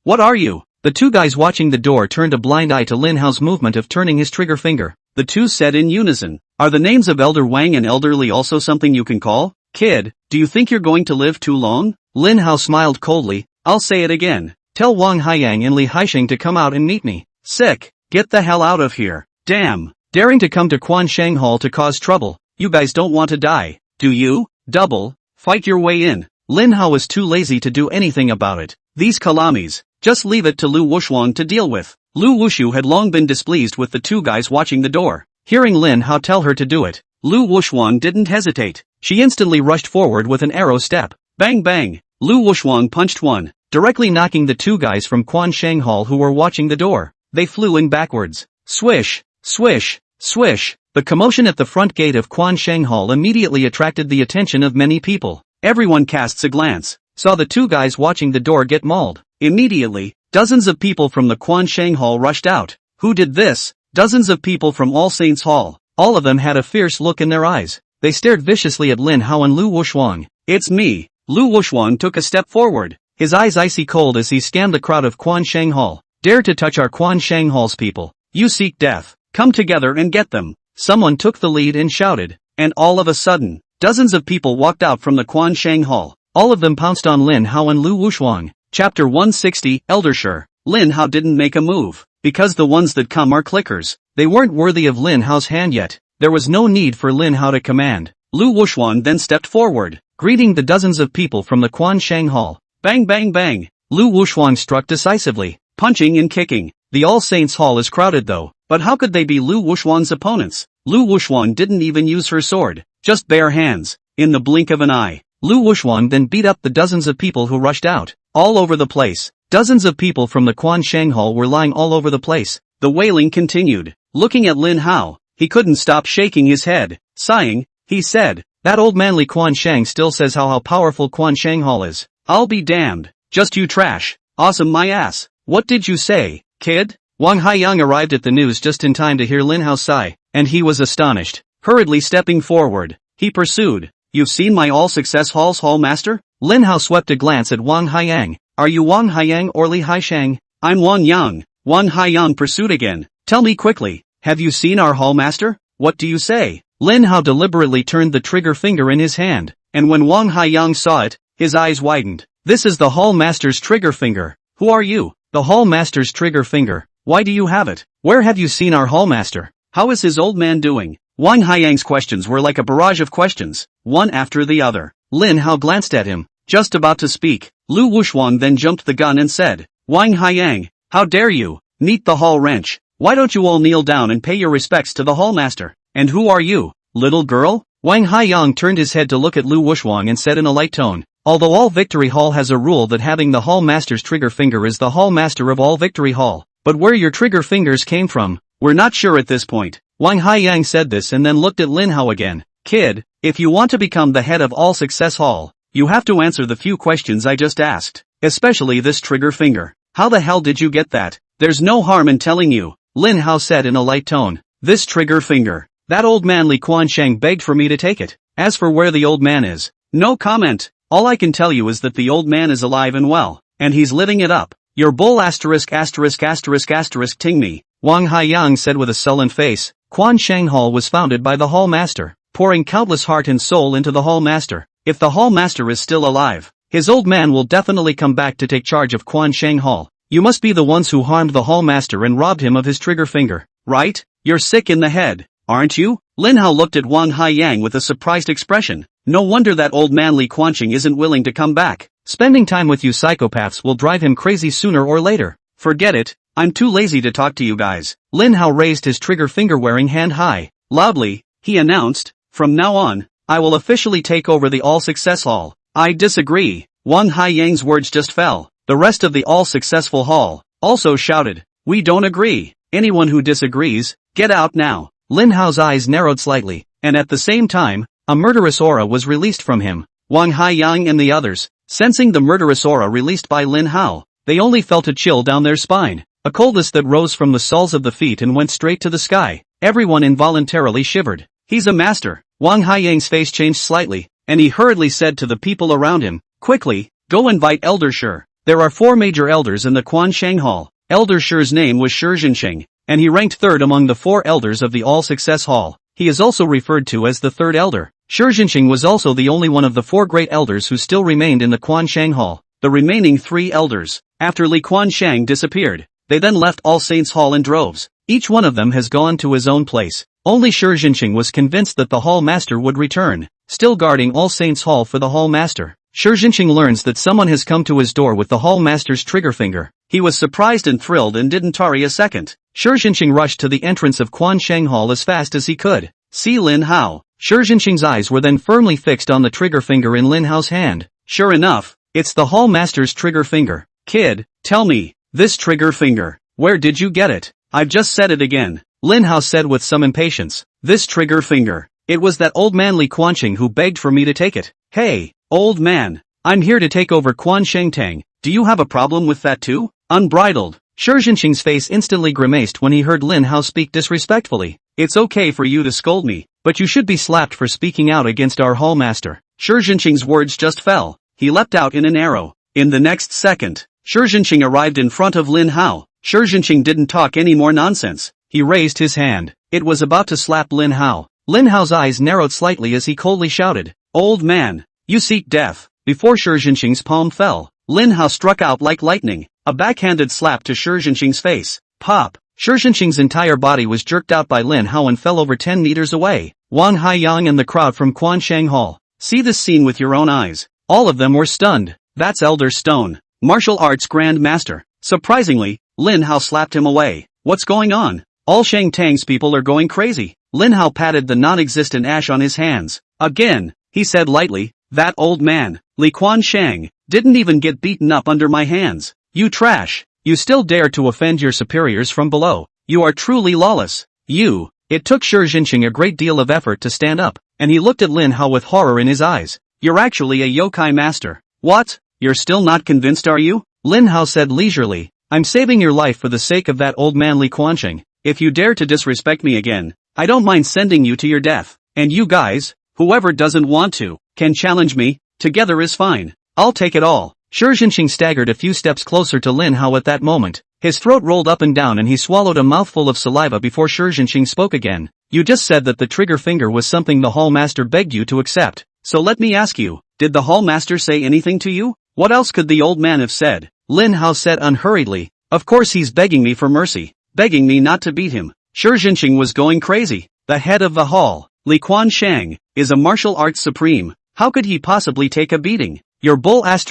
What are you? The two guys watching the door turned a blind eye to Lin Hao's movement of turning his trigger finger. The two said in unison, "Are the names of Elder Wang and Elder Li also something you can call? Kid, do you think you're going to live too long?" Lin Hao smiled coldly. "I'll say it again. Tell Wang Haiyang and Li Haixing to come out and meet me." Sick. Get the hell out of here. Damn. Daring to come to Quansheng Hall to cause trouble. You guys don't want to die, do you? Double. Fight your way in. Lin Hao was too lazy to do anything about it. These Kalamis. Just leave it to Lu Wushuang to deal with. Lu Wushu had long been displeased with the two guys watching the door. Hearing Lin Hao tell her to do it, Lu Wushuang didn't hesitate. She instantly rushed forward with an arrow step. Bang bang. Lu Wushuang punched one, directly knocking the two guys from Quansheng Hall who were watching the door. They flew in backwards. Swish, swish, swish. The commotion at the front gate of Quansheng Hall immediately attracted the attention of many people. Everyone casts a glance, saw the two guys watching the door get mauled. Immediately, dozens of people from the Quansheng Hall rushed out. Who did this? Dozens of people from All Saints Hall. All of them had a fierce look in their eyes. They stared viciously at Lin Hao and Lu Wushuang. It's me. Lu Wushuang took a step forward, his eyes icy cold as he scanned the crowd of Quansheng Hall. Dare to touch our Quansheng Hall's people. You seek death. Come together and get them. Someone took the lead and shouted. And all of a sudden, dozens of people walked out from the Quansheng Hall. All of them pounced on Lin Hao and Lu Wushuang. Chapter 160, Eldershire. Lin Hao didn't make a move, because the ones that come are clickers. They weren't worthy of Lin Hao's hand yet. There was no need for Lin Hao to command. Lu Wushuang then stepped forward, greeting the dozens of people from the Quansheng Hall. Bang bang bang. Lu Wushuang struck decisively, punching and kicking. The All Saints Hall is crowded though, but how could they be Lu Wushuang's opponents? Lu Wushuang didn't even use her sword, just bare hands. In the blink of an eye, Lu Wushuang then beat up the dozens of people who rushed out. All over the place, dozens of people from the Quansheng Hall were lying all over the place. The wailing continued. Looking at Lin Hao, he couldn't stop shaking his head. Sighing, he said, "That old manly Quansheng still says how powerful Quansheng Hall is. I'll be damned. Just you trash. Awesome my ass. What did you say, kid?" Wang Haiyang arrived at the news just in time to hear Lin Hao sigh, and he was astonished. Hurriedly stepping forward, he pursued, "You've seen my all-success Hall's Hall Master?" Lin Hao swept a glance at Wang Haiyang. "Are you Wang Haiyang or Li Haixing?" "I'm Wang Yang." Wang Haiyang pursued again. "Tell me quickly, have you seen our Hall Master? What do you say?" Lin Hao deliberately turned the trigger finger in his hand, and when Wang Haiyang saw it, his eyes widened. "This is the Hall Master's trigger finger. Who are you?" "The Hall Master's trigger finger. Why do you have it? Where have you seen our Hall Master? How is his old man doing?" Wang Haiyang's questions were like a barrage of questions, one after the other. Lin Hao glanced at him, just about to speak. Lu Wushuang then jumped the gun and said, "Wang Haiyang, how dare you? Meet the Hall Wrench. Why don't you all kneel down and pay your respects to the Hall Master? And who are you, little girl?" Wang Haiyang turned his head to look at Lu Wushuang and said in a light tone, "Although all Victory Hall has a rule that having the Hall Master's trigger finger is the Hall Master of all Victory Hall, but where your trigger fingers came from, we're not sure at this point." Wang Haiyang said this and then looked at Lin Hao again. "Kid, if you want to become the head of All Success Hall, you have to answer the few questions I just asked, especially this trigger finger. How the hell did you get that?" "There's no harm in telling you," Lin Hao said in a light tone. "This trigger finger, that old man Li Quansheng begged for me to take it. As for where the old man is, no comment. All I can tell you is that the old man is alive and well, and he's living it up. Your bull asterisk asterisk asterisk asterisk ting me." Wang Haiyang said with a sullen face. Quansheng Hall was founded by the Hall Master, pouring countless heart and soul into the Hall Master. If the Hall Master is still alive, his old man will definitely come back to take charge of Quansheng Hall. You must be the ones who harmed the Hall Master and robbed him of his trigger finger, right? You're sick in the head, aren't you? Lin Hao looked at Wang Haiyang with a surprised expression. No wonder that old man Li Quanqing isn't willing to come back. Spending time with you psychopaths will drive him crazy sooner or later. Forget it, I'm too lazy to talk to you guys. Lin Hao raised his trigger finger wearing hand high. Loudly, he announced, from now on, I will officially take over the All-Success Hall. I disagree. Wang Haiyang's words just fell. The rest of the All-Successful Hall also shouted, we don't agree. Anyone who disagrees, get out now. Lin Hao's eyes narrowed slightly, and at the same time, a murderous aura was released from him. Wang Haiyang and the others, sensing the murderous aura released by Lin Hao, they only felt a chill down their spine, a coldness that rose from the soles of the feet and went straight to the sky. Everyone involuntarily shivered. He's a master. Wang Haiyang's face changed slightly, and he hurriedly said to the people around him, quickly, go invite Elder Shi. There are 4 major elders in the Quansheng Hall. Elder Shi's name was Shi Zhensheng, and he ranked 3rd among the 4 elders of the All-Success Hall. He is also referred to as the 3rd elder. Shi Zhensheng was also the only one of the 4 great elders who still remained in the Quansheng Hall. The remaining 3 elders, after Li Quansheng disappeared, they then left All Saints Hall in droves. Each one of them has gone to his own place. Only Shi Zhensheng was convinced that the Hall Master would return, still guarding All Saints Hall for the Hall Master. Shi Zhensheng learns that someone has come to his door with the Hall Master's trigger finger. He was surprised and thrilled and didn't tarry a second. Shi Zhensheng rushed to the entrance of Quansheng Hall as fast as he could. See Lin Hao. Shi Zhensheng's eyes were then firmly fixed on the trigger finger in Lin Hao's hand. Sure enough, it's the Hall Master's trigger finger. Kid, tell me, this trigger finger, where did you get it? I've just said it again. Lin Hao said with some impatience. This trigger finger. It was that old man Li Quanqing who begged for me to take it. Hey, old man, I'm here to take over Quansheng Tang. Do you have a problem with that too? Unbridled. Shi Zhensheng's face instantly grimaced when he heard Lin Hao speak disrespectfully. It's okay for you to scold me, but you should be slapped for speaking out against our Hall Master. Shi Zhensheng's words just fell. He leapt out in an arrow. In the next second, Shi Zhensheng arrived in front of Lin Hao. Shi Zhensheng didn't talk any more nonsense. He raised his hand. It was about to slap Lin Hao. Lin Hao's eyes narrowed slightly as he coldly shouted, old man, you seek death. Before Shi Zhensheng's palm fell, Lin Hao struck out like lightning, a backhanded slap to Shi Zhensheng's face. Pop! Shi Zhensheng's entire body was jerked out by Lin Hao and fell over 10 meters away. Wang Haiyang and the crowd from Quansheng Hall. See this scene with your own eyes. All of them were stunned. That's Elder Stone, martial arts Grand Master. Surprisingly, Lin Hao slapped him away. What's going on? All Shang Tang's people are going crazy. Lin Hao patted the non-existent ash on his hands. Again, he said lightly, that old man, Li Quansheng, didn't even get beaten up under my hands. You trash. You still dare to offend your superiors from below. You are truly lawless. It took Shi Zhensheng a great deal of effort to stand up, and he looked at Lin Hao with horror in his eyes. You're actually a yokai master. What? You're still not convinced, are you? Lin Hao said leisurely, I'm saving your life for the sake of that old man Li Quansheng. If you dare to disrespect me again, I don't mind sending you to your death. And you guys, whoever doesn't want to, can challenge me. Together is fine. I'll take it all. Shi Zhensheng staggered a few steps closer to Lin Hao at that moment. His throat rolled up and down and he swallowed a mouthful of saliva before Shi Zhensheng spoke again. You just said that the trigger finger was something the Hall Master begged you to accept. So let me ask you, did the Hall Master say anything to you? What else could the old man have said? Lin Hao said unhurriedly. Of course he's begging me for mercy. Begging me not to beat him. Shi Zhensheng was going crazy. The head of the hall, Li Quansheng, is a martial arts supreme. How could he possibly take a beating? Your bull *******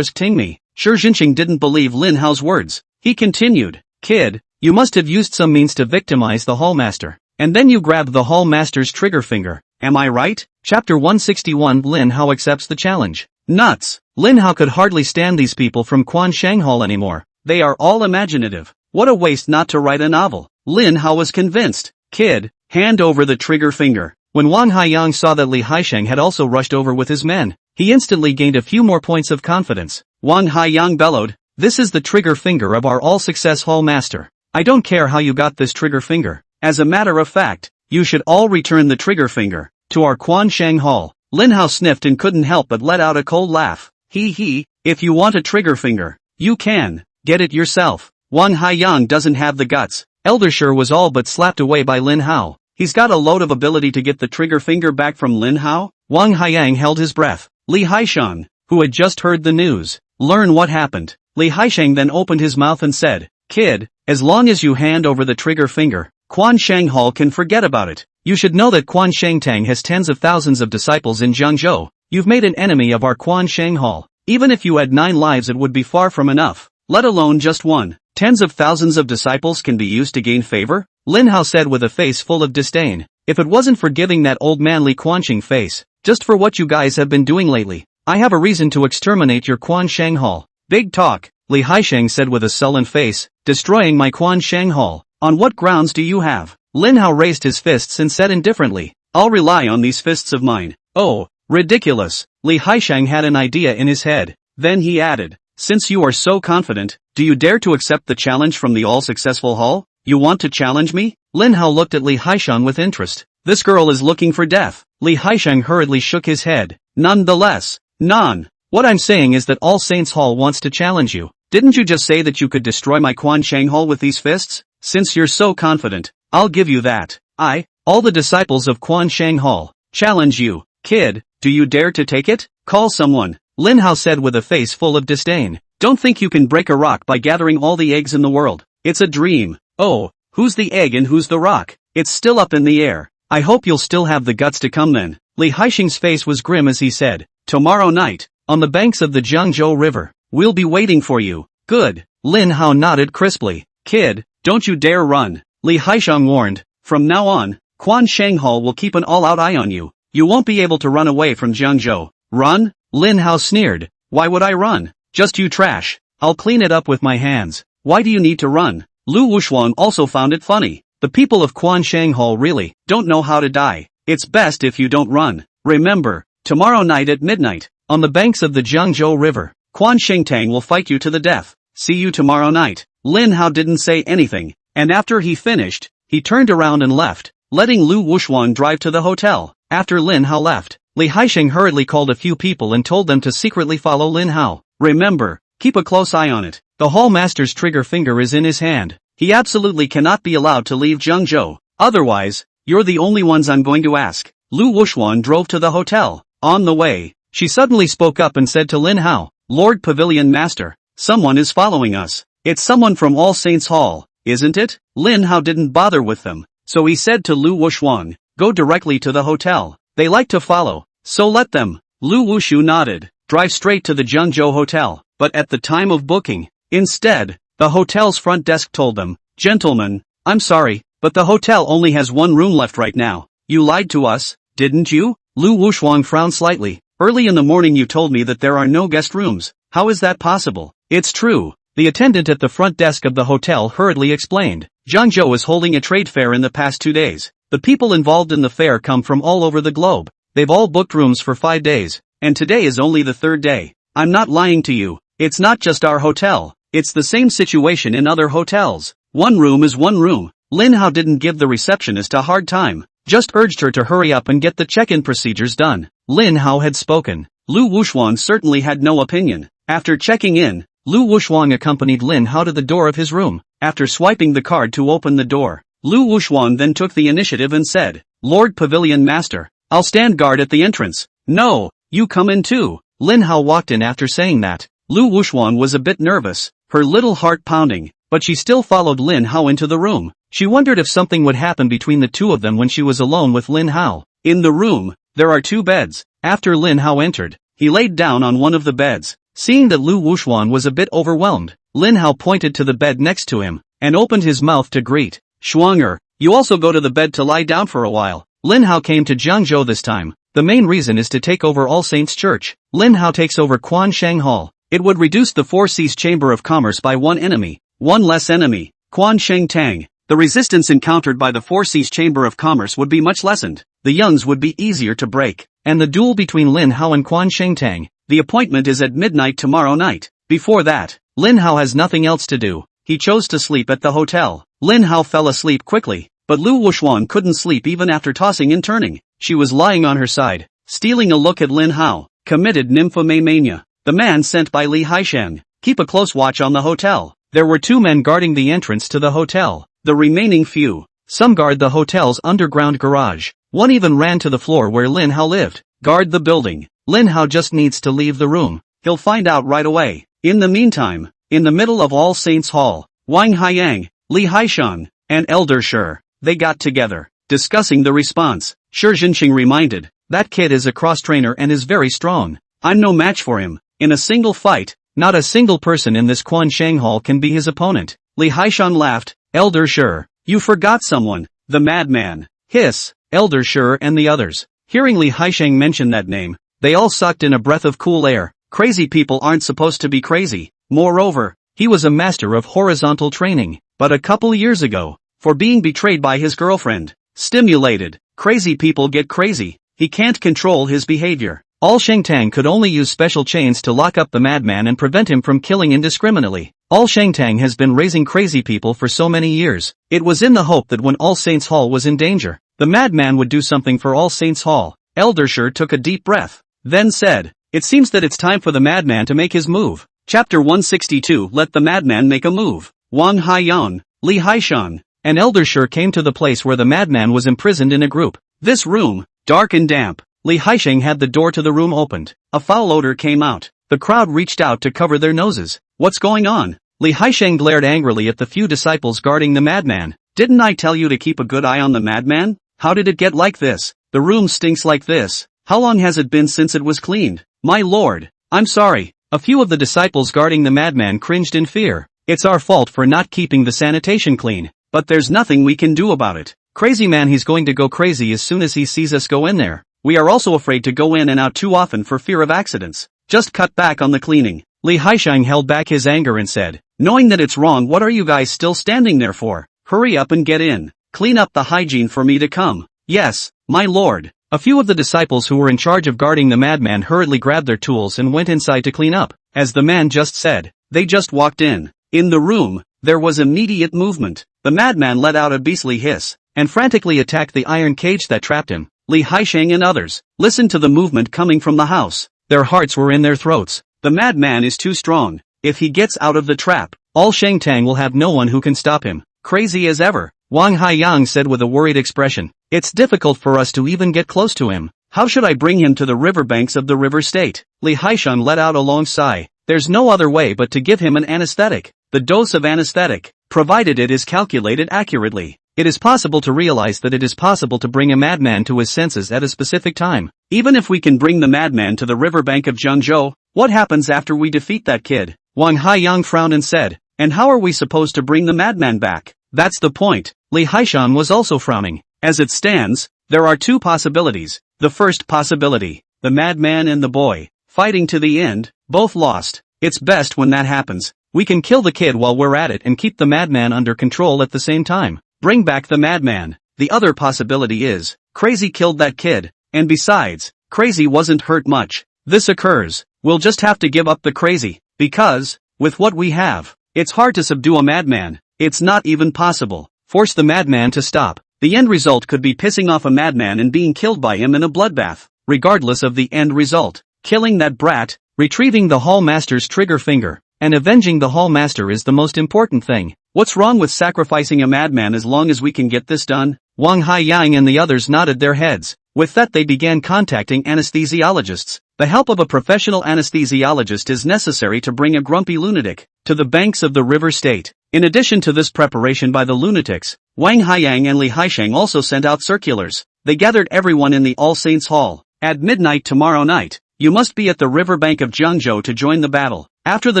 ting me. Shi Zhensheng didn't believe Lin Hao's words. He continued, kid, you must have used some means to victimize the Hall Master. And then you grabbed the Hall Master's trigger finger. Am I right? Chapter 161 Lin Hao accepts the challenge. Nuts. Lin Hao could hardly stand these people from Quansheng Hall anymore. They are all imaginative. What a waste not to write a novel. Lin Hao was convinced. Kid, hand over the trigger finger. When Wang Haiyang saw that Li Haisheng had also rushed over with his men, he instantly gained a few more points of confidence. Wang Haiyang bellowed, this is the trigger finger of our all-success Hall Master. I don't care how you got this trigger finger. As a matter of fact, you should all return the trigger finger to our Quansheng Hall. Lin Hao sniffed and couldn't help but let out a cold laugh. If you want a trigger finger, you can get it yourself. Wang Haiyang doesn't have the guts. Elder Shi was all but slapped away by Lin Hao. He's got a load of ability to get the trigger finger back from Lin Hao? Wang Haiyang held his breath. Li Haisheng, who had just heard the news, learned what happened. Li Haisheng then opened his mouth and said, kid, as long as you hand over the trigger finger, Quan Shang Hall can forget about it. You should know that Quan Shang Tang has tens of thousands of disciples in Jiangzhou. You've made an enemy of our Quan Shang Hall. Even if you had 9 lives it would be far from enough, let alone just one. Tens of thousands of disciples can be used to gain favor? Lin Hao said with a face full of disdain. If it wasn't for giving that old man Li Quanqing face, just for what you guys have been doing lately, I have a reason to exterminate your Quan Shang Hall. Big talk, Li Haisheng said with a sullen face, destroying my Quan Shang Hall. On what grounds do you have? Lin Hao raised his fists and said indifferently, I'll rely on these fists of mine. Oh, ridiculous. Li Haisheng had an idea in his head. Then he added, since you are so confident, do you dare to accept the challenge from the all-successful hall? You want to challenge me? Lin Hao looked at Li Haisheng with interest. This girl is looking for death. Li Haisheng hurriedly shook his head. Nonetheless, what I'm saying is that All Saints Hall wants to challenge you. Didn't you just say that you could destroy my Quan Shang Hall with these fists? Since you're so confident, I'll give you that. All the disciples of Quan Shang Hall, challenge you. Kid, do you dare to take it? Call someone, Lin Hao said with a face full of disdain. Don't think you can break a rock by gathering all the eggs in the world. It's a dream. Oh, who's the egg and who's the rock? It's still up in the air. I hope you'll still have the guts to come then. Li Haisheng's face was grim as he said, tomorrow night, on the banks of the Jiangzhou River, we'll be waiting for you. Good. Lin Hao nodded crisply. Kid, don't you dare run. Li Haisheng warned. From now on, Quan Shang Hall will keep an all-out eye on you. You won't be able to run away from Jiangzhou. Run? Lin Hao sneered. Why would I run? Just you trash. I'll clean it up with my hands. Why do you need to run? Lu Wushuan also found it funny. The people of Quan Shang Hall really don't know how to die. It's best if you don't run. Remember, tomorrow night at midnight, on the banks of the Jiangzhou River, Quan Shangtang will fight you to the death. See you tomorrow night. Lin Hao didn't say anything, and after he finished, he turned around and left, letting Lu Wushuan drive to the hotel. After Lin Hao left, Li Haisheng hurriedly called a few people and told them to secretly follow Lin Hao. Remember, keep a close eye on it. The hall master's trigger finger is in his hand. He absolutely cannot be allowed to leave Jiangzhou. Otherwise, you're the only ones I'm going to ask. Lu Wushuan drove to the hotel. On the way, she suddenly spoke up and said to Lin Hao, Lord Pavilion Master, someone is following us. It's someone from All Saints Hall, isn't it? Lin Hao didn't bother with them, so he said to Lu Wushuan, go directly to the hotel. They like to follow, so let them. Lu Wushu nodded. Drive straight to the Jiangzhou Hotel, but at the time of booking. Instead, the hotel's front desk told them, gentlemen, I'm sorry, but the hotel only has one room left right now. You lied to us, didn't you? Lu Wushuang frowned slightly. Early in the morning you told me that there are no guest rooms. How is that possible? It's true. The attendant at the front desk of the hotel hurriedly explained. Jiangzhou is holding a trade fair in the past 2 days. The people involved in the fair come from all over the globe. They've all booked rooms for 5 days, and today is only the 3rd day. I'm not lying to you. It's not just our hotel. It's the same situation in other hotels. One room is one room. Lin Hao didn't give the receptionist a hard time, just urged her to hurry up and get the check-in procedures done. Lin Hao had spoken. Lu Wushuan certainly had no opinion. After checking in, Lu Wushuang accompanied Lin Hao to the door of his room. After swiping the card to open the door, Lu Wushuan then took the initiative and said, Lord Pavilion Master, I'll stand guard at the entrance. No, you come in too. Lin Hao walked in after saying that. Lu Wushuan was a bit nervous, her little heart pounding, but she still followed Lin Hao into the room. She wondered if something would happen between the two of them when she was alone with Lin Hao. In the room, there are 2 beds. After Lin Hao entered, he laid down on one of the beds. Seeing that Lu Wushuan was a bit overwhelmed, Lin Hao pointed to the bed next to him, and opened his mouth to greet. Shuanger, you also go to the bed to lie down for a while. Lin Hao came to Jiangzhou this time. The main reason is to take over All Saints Church. Lin Hao takes over Quan Shang Hall. It would reduce the Four Seas Chamber of Commerce by 1 enemy. 1 less enemy. Quan Shang Tang. The resistance encountered by the Four Seas Chamber of Commerce would be much lessened. The Youngs would be easier to break. And the duel between Lin Hao and Quan Shang Tang. The appointment is at midnight tomorrow night. Before that, Lin Hao has nothing else to do. He chose to sleep at the hotel. Lin Hao fell asleep quickly, but Lu Wushuan couldn't sleep even after tossing and turning. She was lying on her side, stealing a look at Lin Hao. Committed nymphomania. The man sent by Li Haisheng. Keep a close watch on the hotel. There were 2 men guarding the entrance to the hotel. The remaining few, some guard the hotel's underground garage. One even ran to the floor where Lin Hao lived. Guard the building. Lin Hao just needs to leave the room. He'll find out right away. In the meantime, in the middle of All Saints Hall, Wang Haiyang, Li Haisheng, and Elder Shi, they got together, discussing the response. Xing reminded, that kid is a cross-trainer and is very strong. I'm no match for him. In a single fight, not a single person in this Quansheng hall can be his opponent. Li Haishan laughed, Elder Shi, you forgot someone, the madman. Hiss, Elder Shi and the others. Hearing Li Haisheng mention that name, they all sucked in a breath of cool air. Crazy people aren't supposed to be crazy. Moreover, he was a master of horizontal training, but a couple years ago, for being betrayed by his girlfriend. Stimulated, crazy people get crazy, he can't control his behavior. All Shengtang could only use special chains to lock up the madman and prevent him from killing indiscriminately. All Shengtang has been raising crazy people for so many years. It was in the hope that when All Saints Hall was in danger, the madman would do something for All Saints Hall. Elder Shi took a deep breath, then said, it seems that it's time for the madman to make his move. Chapter 162 Let the madman make a move. Wang Haiyan, Li Haishan, and Elder Shi came to the place where the madman was imprisoned in a group. This room, dark and damp. Li Haisheng had the door to the room opened. A foul odor came out. The crowd reached out to cover their noses. What's going on? Li Haisheng glared angrily at the few disciples guarding the madman. Didn't I tell you to keep a good eye on the madman? How did it get like this? The room stinks like this. How long has it been since it was cleaned? My lord, I'm sorry. A few of the disciples guarding the madman cringed in fear. It's our fault for not keeping the sanitation clean. But there's nothing we can do about it. Crazy man, he's going to go crazy as soon as he sees us go in there. We are also afraid to go in and out too often for fear of accidents. Just cut back on the cleaning. Li Haisheng held back his anger and said, knowing that it's wrong, what are you guys still standing there for? Hurry up and get in. Clean up the hygiene for me to come. Yes, my lord. A few of the disciples who were in charge of guarding the madman hurriedly grabbed their tools and went inside to clean up. As the man just said, they just walked in. In the room, there was immediate movement. The madman let out a beastly hiss and frantically attacked the iron cage that trapped him. Li Haisheng and others listened to the movement coming from the house. Their hearts were in their throats. The madman is too strong. If he gets out of the trap, all Shengtang will have no one who can stop him. Crazy as ever, Wang Haiyang said with a worried expression. It's difficult for us to even get close to him. How should I bring him to the riverbanks of the river state? Li Haishan let out a long sigh. There's no other way but to give him an anesthetic. The dose of anesthetic, provided it is calculated accurately. It is possible to realize that it is possible to bring a madman to his senses at a specific time. Even if we can bring the madman to the riverbank of Jiangyang, what happens after we defeat that kid? Wang Haiyang frowned and said, and how are we supposed to bring the madman back? That's the point. Li Haishan was also frowning. As it stands, there are two possibilities. The first possibility, the madman and the boy, fighting to the end, both lost. It's best when that happens. We can kill the kid while we're at it and keep the madman under control at the same time. Bring back the madman. The other possibility is, Crazy killed that kid, and besides, Crazy wasn't hurt much. This occurs, we'll just have to give up the Crazy, because, with what we have, it's hard to subdue a madman. It's not even possible. Force the madman to stop. The end result could be pissing off a madman and being killed by him in a bloodbath. Regardless of the end result, killing that brat, retrieving the Hall Master's trigger finger, and avenging the Hall Master is the most important thing. What's wrong with sacrificing a madman as long as we can get this done? Wang Haiyang and the others nodded their heads. With that they began contacting anesthesiologists. The help of a professional anesthesiologist is necessary to bring a grumpy lunatic to the banks of the river state. In addition to this preparation by the lunatics, Wang Haiyang and Li Haisheng also sent out circulars. They gathered everyone in the All Saints Hall. At midnight tomorrow night, you must be at the riverbank of Jiangzhou to join the battle. After the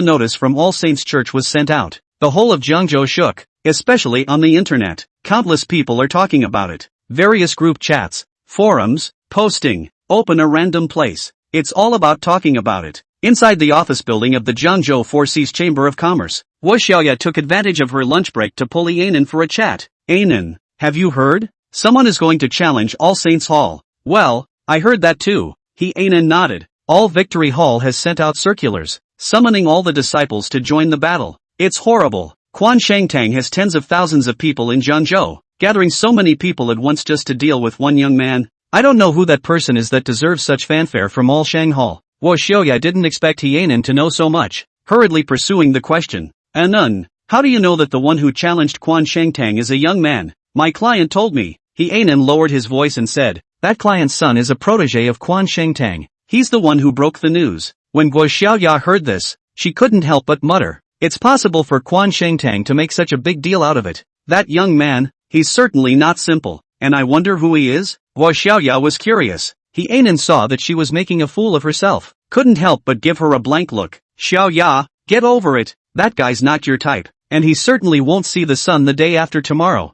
notice from All Saints Church was sent out, the whole of Jiangzhou shook, especially on the internet. Countless people are talking about it. Various group chats, forums, posting, open a random place. It's all about talking about it. Inside the office building of the Jiangzhou Four Seas Chamber of Commerce, Wu Xiaoya took advantage of her lunch break to pull Anan for a chat. Anan, have you heard? Someone is going to challenge All Saints Hall. Well, I heard that too. Anan nodded. All Victory Hall has sent out circulars, summoning all the disciples to join the battle. It's horrible. Quan Shangtang has tens of thousands of people in Jiangzhou, gathering so many people at once just to deal with one young man. I don't know who that person is that deserves such fanfare from all Shang Hall. Wu Xiaoya didn't expect Anan to know so much, hurriedly pursuing the question. Anan, how do you know that the one who challenged Quan Shangtang is a young man? My client told me. Anan lowered his voice and said, that client's son is a protege of Quan Shangtang. He's the one who broke the news. When Wu Xiaoya heard this, she couldn't help but mutter. It's possible for Quan Shangtang to make such a big deal out of it. That young man, He's certainly not simple, and I wonder who he is? Hua Xiaoya was curious. He Anan saw that she was making a fool of herself, couldn't help but give her a blank look. Xiaoya, get over it, that guy's not your type, and he certainly won't see the sun the day after tomorrow.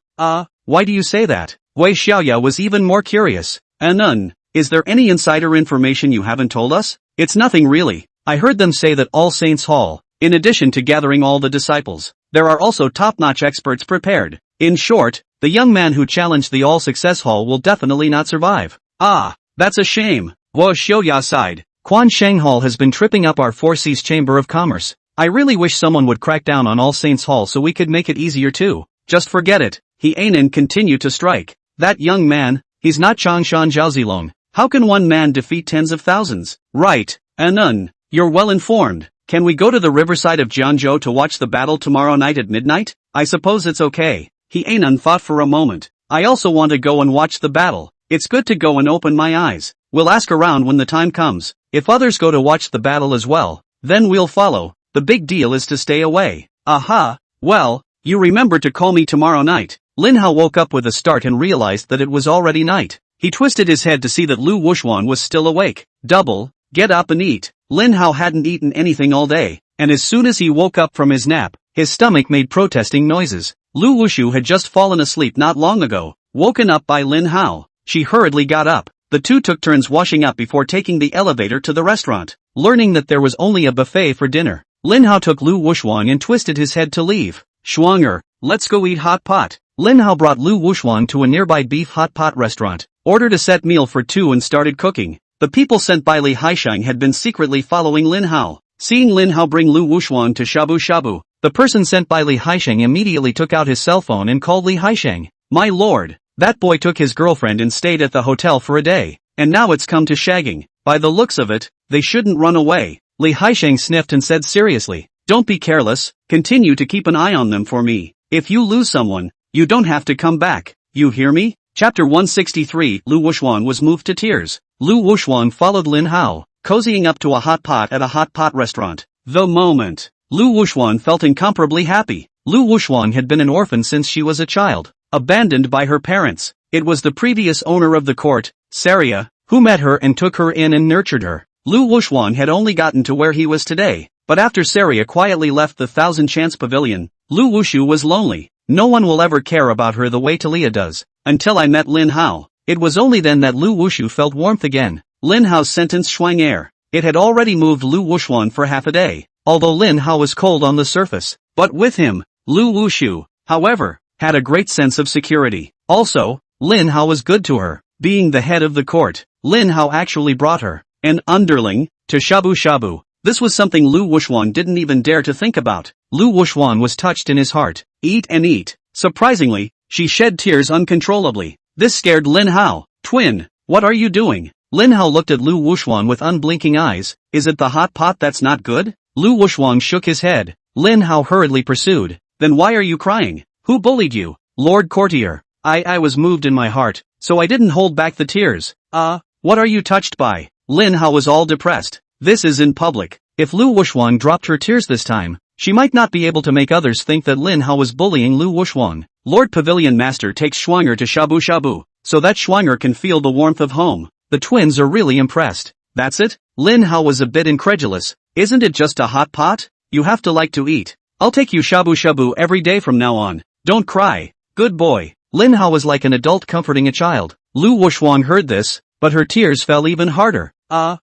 Why do you say that? Wei Xiaoya was even more curious. Anan, is there any insider information you haven't told us? It's nothing really. I heard them say that All Saints Hall, in addition to gathering all the disciples, there are also top-notch experts prepared. In short, the young man who challenged the All Success Hall will definitely not survive. That's a shame. Hua Xiaoya sighed. Quan Sheng Hall has been tripping up our Four Seas Chamber of Commerce. I really wish someone would crack down on All Saints Hall so we could make it easier too. Just forget it. He Anan continued to strike. That young man, he's not Changshan Zhaozilong. How can one man defeat tens of thousands? Right, Anan, you're well informed. Can we go to the riverside of Jianzhou to watch the battle tomorrow night at midnight? I suppose it's okay. He Anan thought for a moment. I also want to go and watch the battle. It's good to go and open my eyes. We'll ask around when the time comes. If others go to watch the battle as well, then we'll follow. The big deal is to stay away. Aha, well, you remember to call me tomorrow night. Lin Hao woke up with a start and realized that it was already night. He twisted his head to see that Lu Wuxuan was still awake. Double, get up and eat. Lin Hao hadn't eaten anything all day, and as soon as he woke up from his nap, his stomach made protesting noises. Lu Wushu had just fallen asleep not long ago, woken up by Lin Hao. She hurriedly got up. The two took turns washing up before taking the elevator to the restaurant. Learning that there was only a buffet for dinner, Lin Hao took Lu Wuxuan and twisted his head to leave. Schwanger, let's go eat hot pot. Lin Hao brought Lu Wuxuan to a nearby beef hot pot restaurant, ordered a set meal for two and started cooking. The people sent by Li Haisheng had been secretly following Lin Hao. Seeing Lin Hao bring Lu Wuxuan to shabu shabu, the person sent by Li Haisheng immediately took out his cell phone and called Li Haisheng. My lord, that boy took his girlfriend and stayed at the hotel for a day, and now it's come to shagging. By the looks of it, they shouldn't run away. Li Haisheng sniffed and said seriously, don't be careless, continue to keep an eye on them for me. If you lose someone, you don't have to come back, you hear me? Chapter 163. Lu Wuxuan was moved to tears. Lu Wuxuan followed Lin Hao, cozying up to a hot pot at a hot pot restaurant. The moment, Lu Wuxuan felt incomparably happy. Lu Wuxuan had been an orphan since she was a child, abandoned by her parents. It was the previous owner of the court, Saria, who met her and took her in and nurtured her. Lu Wuxuan had only gotten to where he was today, but after Saria quietly left the Thousand Chance Pavilion, Lu Wushu was lonely. No one will ever care about her the way Talia does. Until I met Lin Hao. It was only then that Lu Wushu felt warmth again. Lin Hao's sentence Shuang air. It had already moved Lu Wuxuan for half a day, although Lin Hao was cold on the surface. But with him, Lu Wushu, however, had a great sense of security. Also, Lin Hao was good to her. Being the head of the court, Lin Hao actually brought her, an underling, to shabu shabu. This was something Lu Wuxuan didn't even dare to think about. Lu Wuxuan was touched in his heart. Eat and eat. Surprisingly, she shed tears uncontrollably. This scared Lin Hao. Twin, what are you doing? Lin Hao looked at Lu Wuxuan with unblinking eyes. Is it the hot pot that's not good? Lu Wuxuan shook his head. Lin Hao hurriedly pursued. Then why are you crying? Who bullied you? Lord Courtier. I was moved in my heart, so I didn't hold back the tears. What are you touched by? Lin Hao was all depressed. This is in public. If Lu Wuxuan dropped her tears this time, she might not be able to make others think that Lin Hao was bullying Lu Wuxuan. Lord Pavilion Master takes Schwanger to shabu shabu, so that Schwanger can feel the warmth of home. The twins are really impressed. That's it? Lin Hao was a bit incredulous. Isn't it just a hot pot? You have to like to eat. I'll take you shabu shabu every day from now on. Don't cry. Good boy. Lin Hao was like an adult comforting a child. Lu Wuxuan heard this, but her tears fell even harder.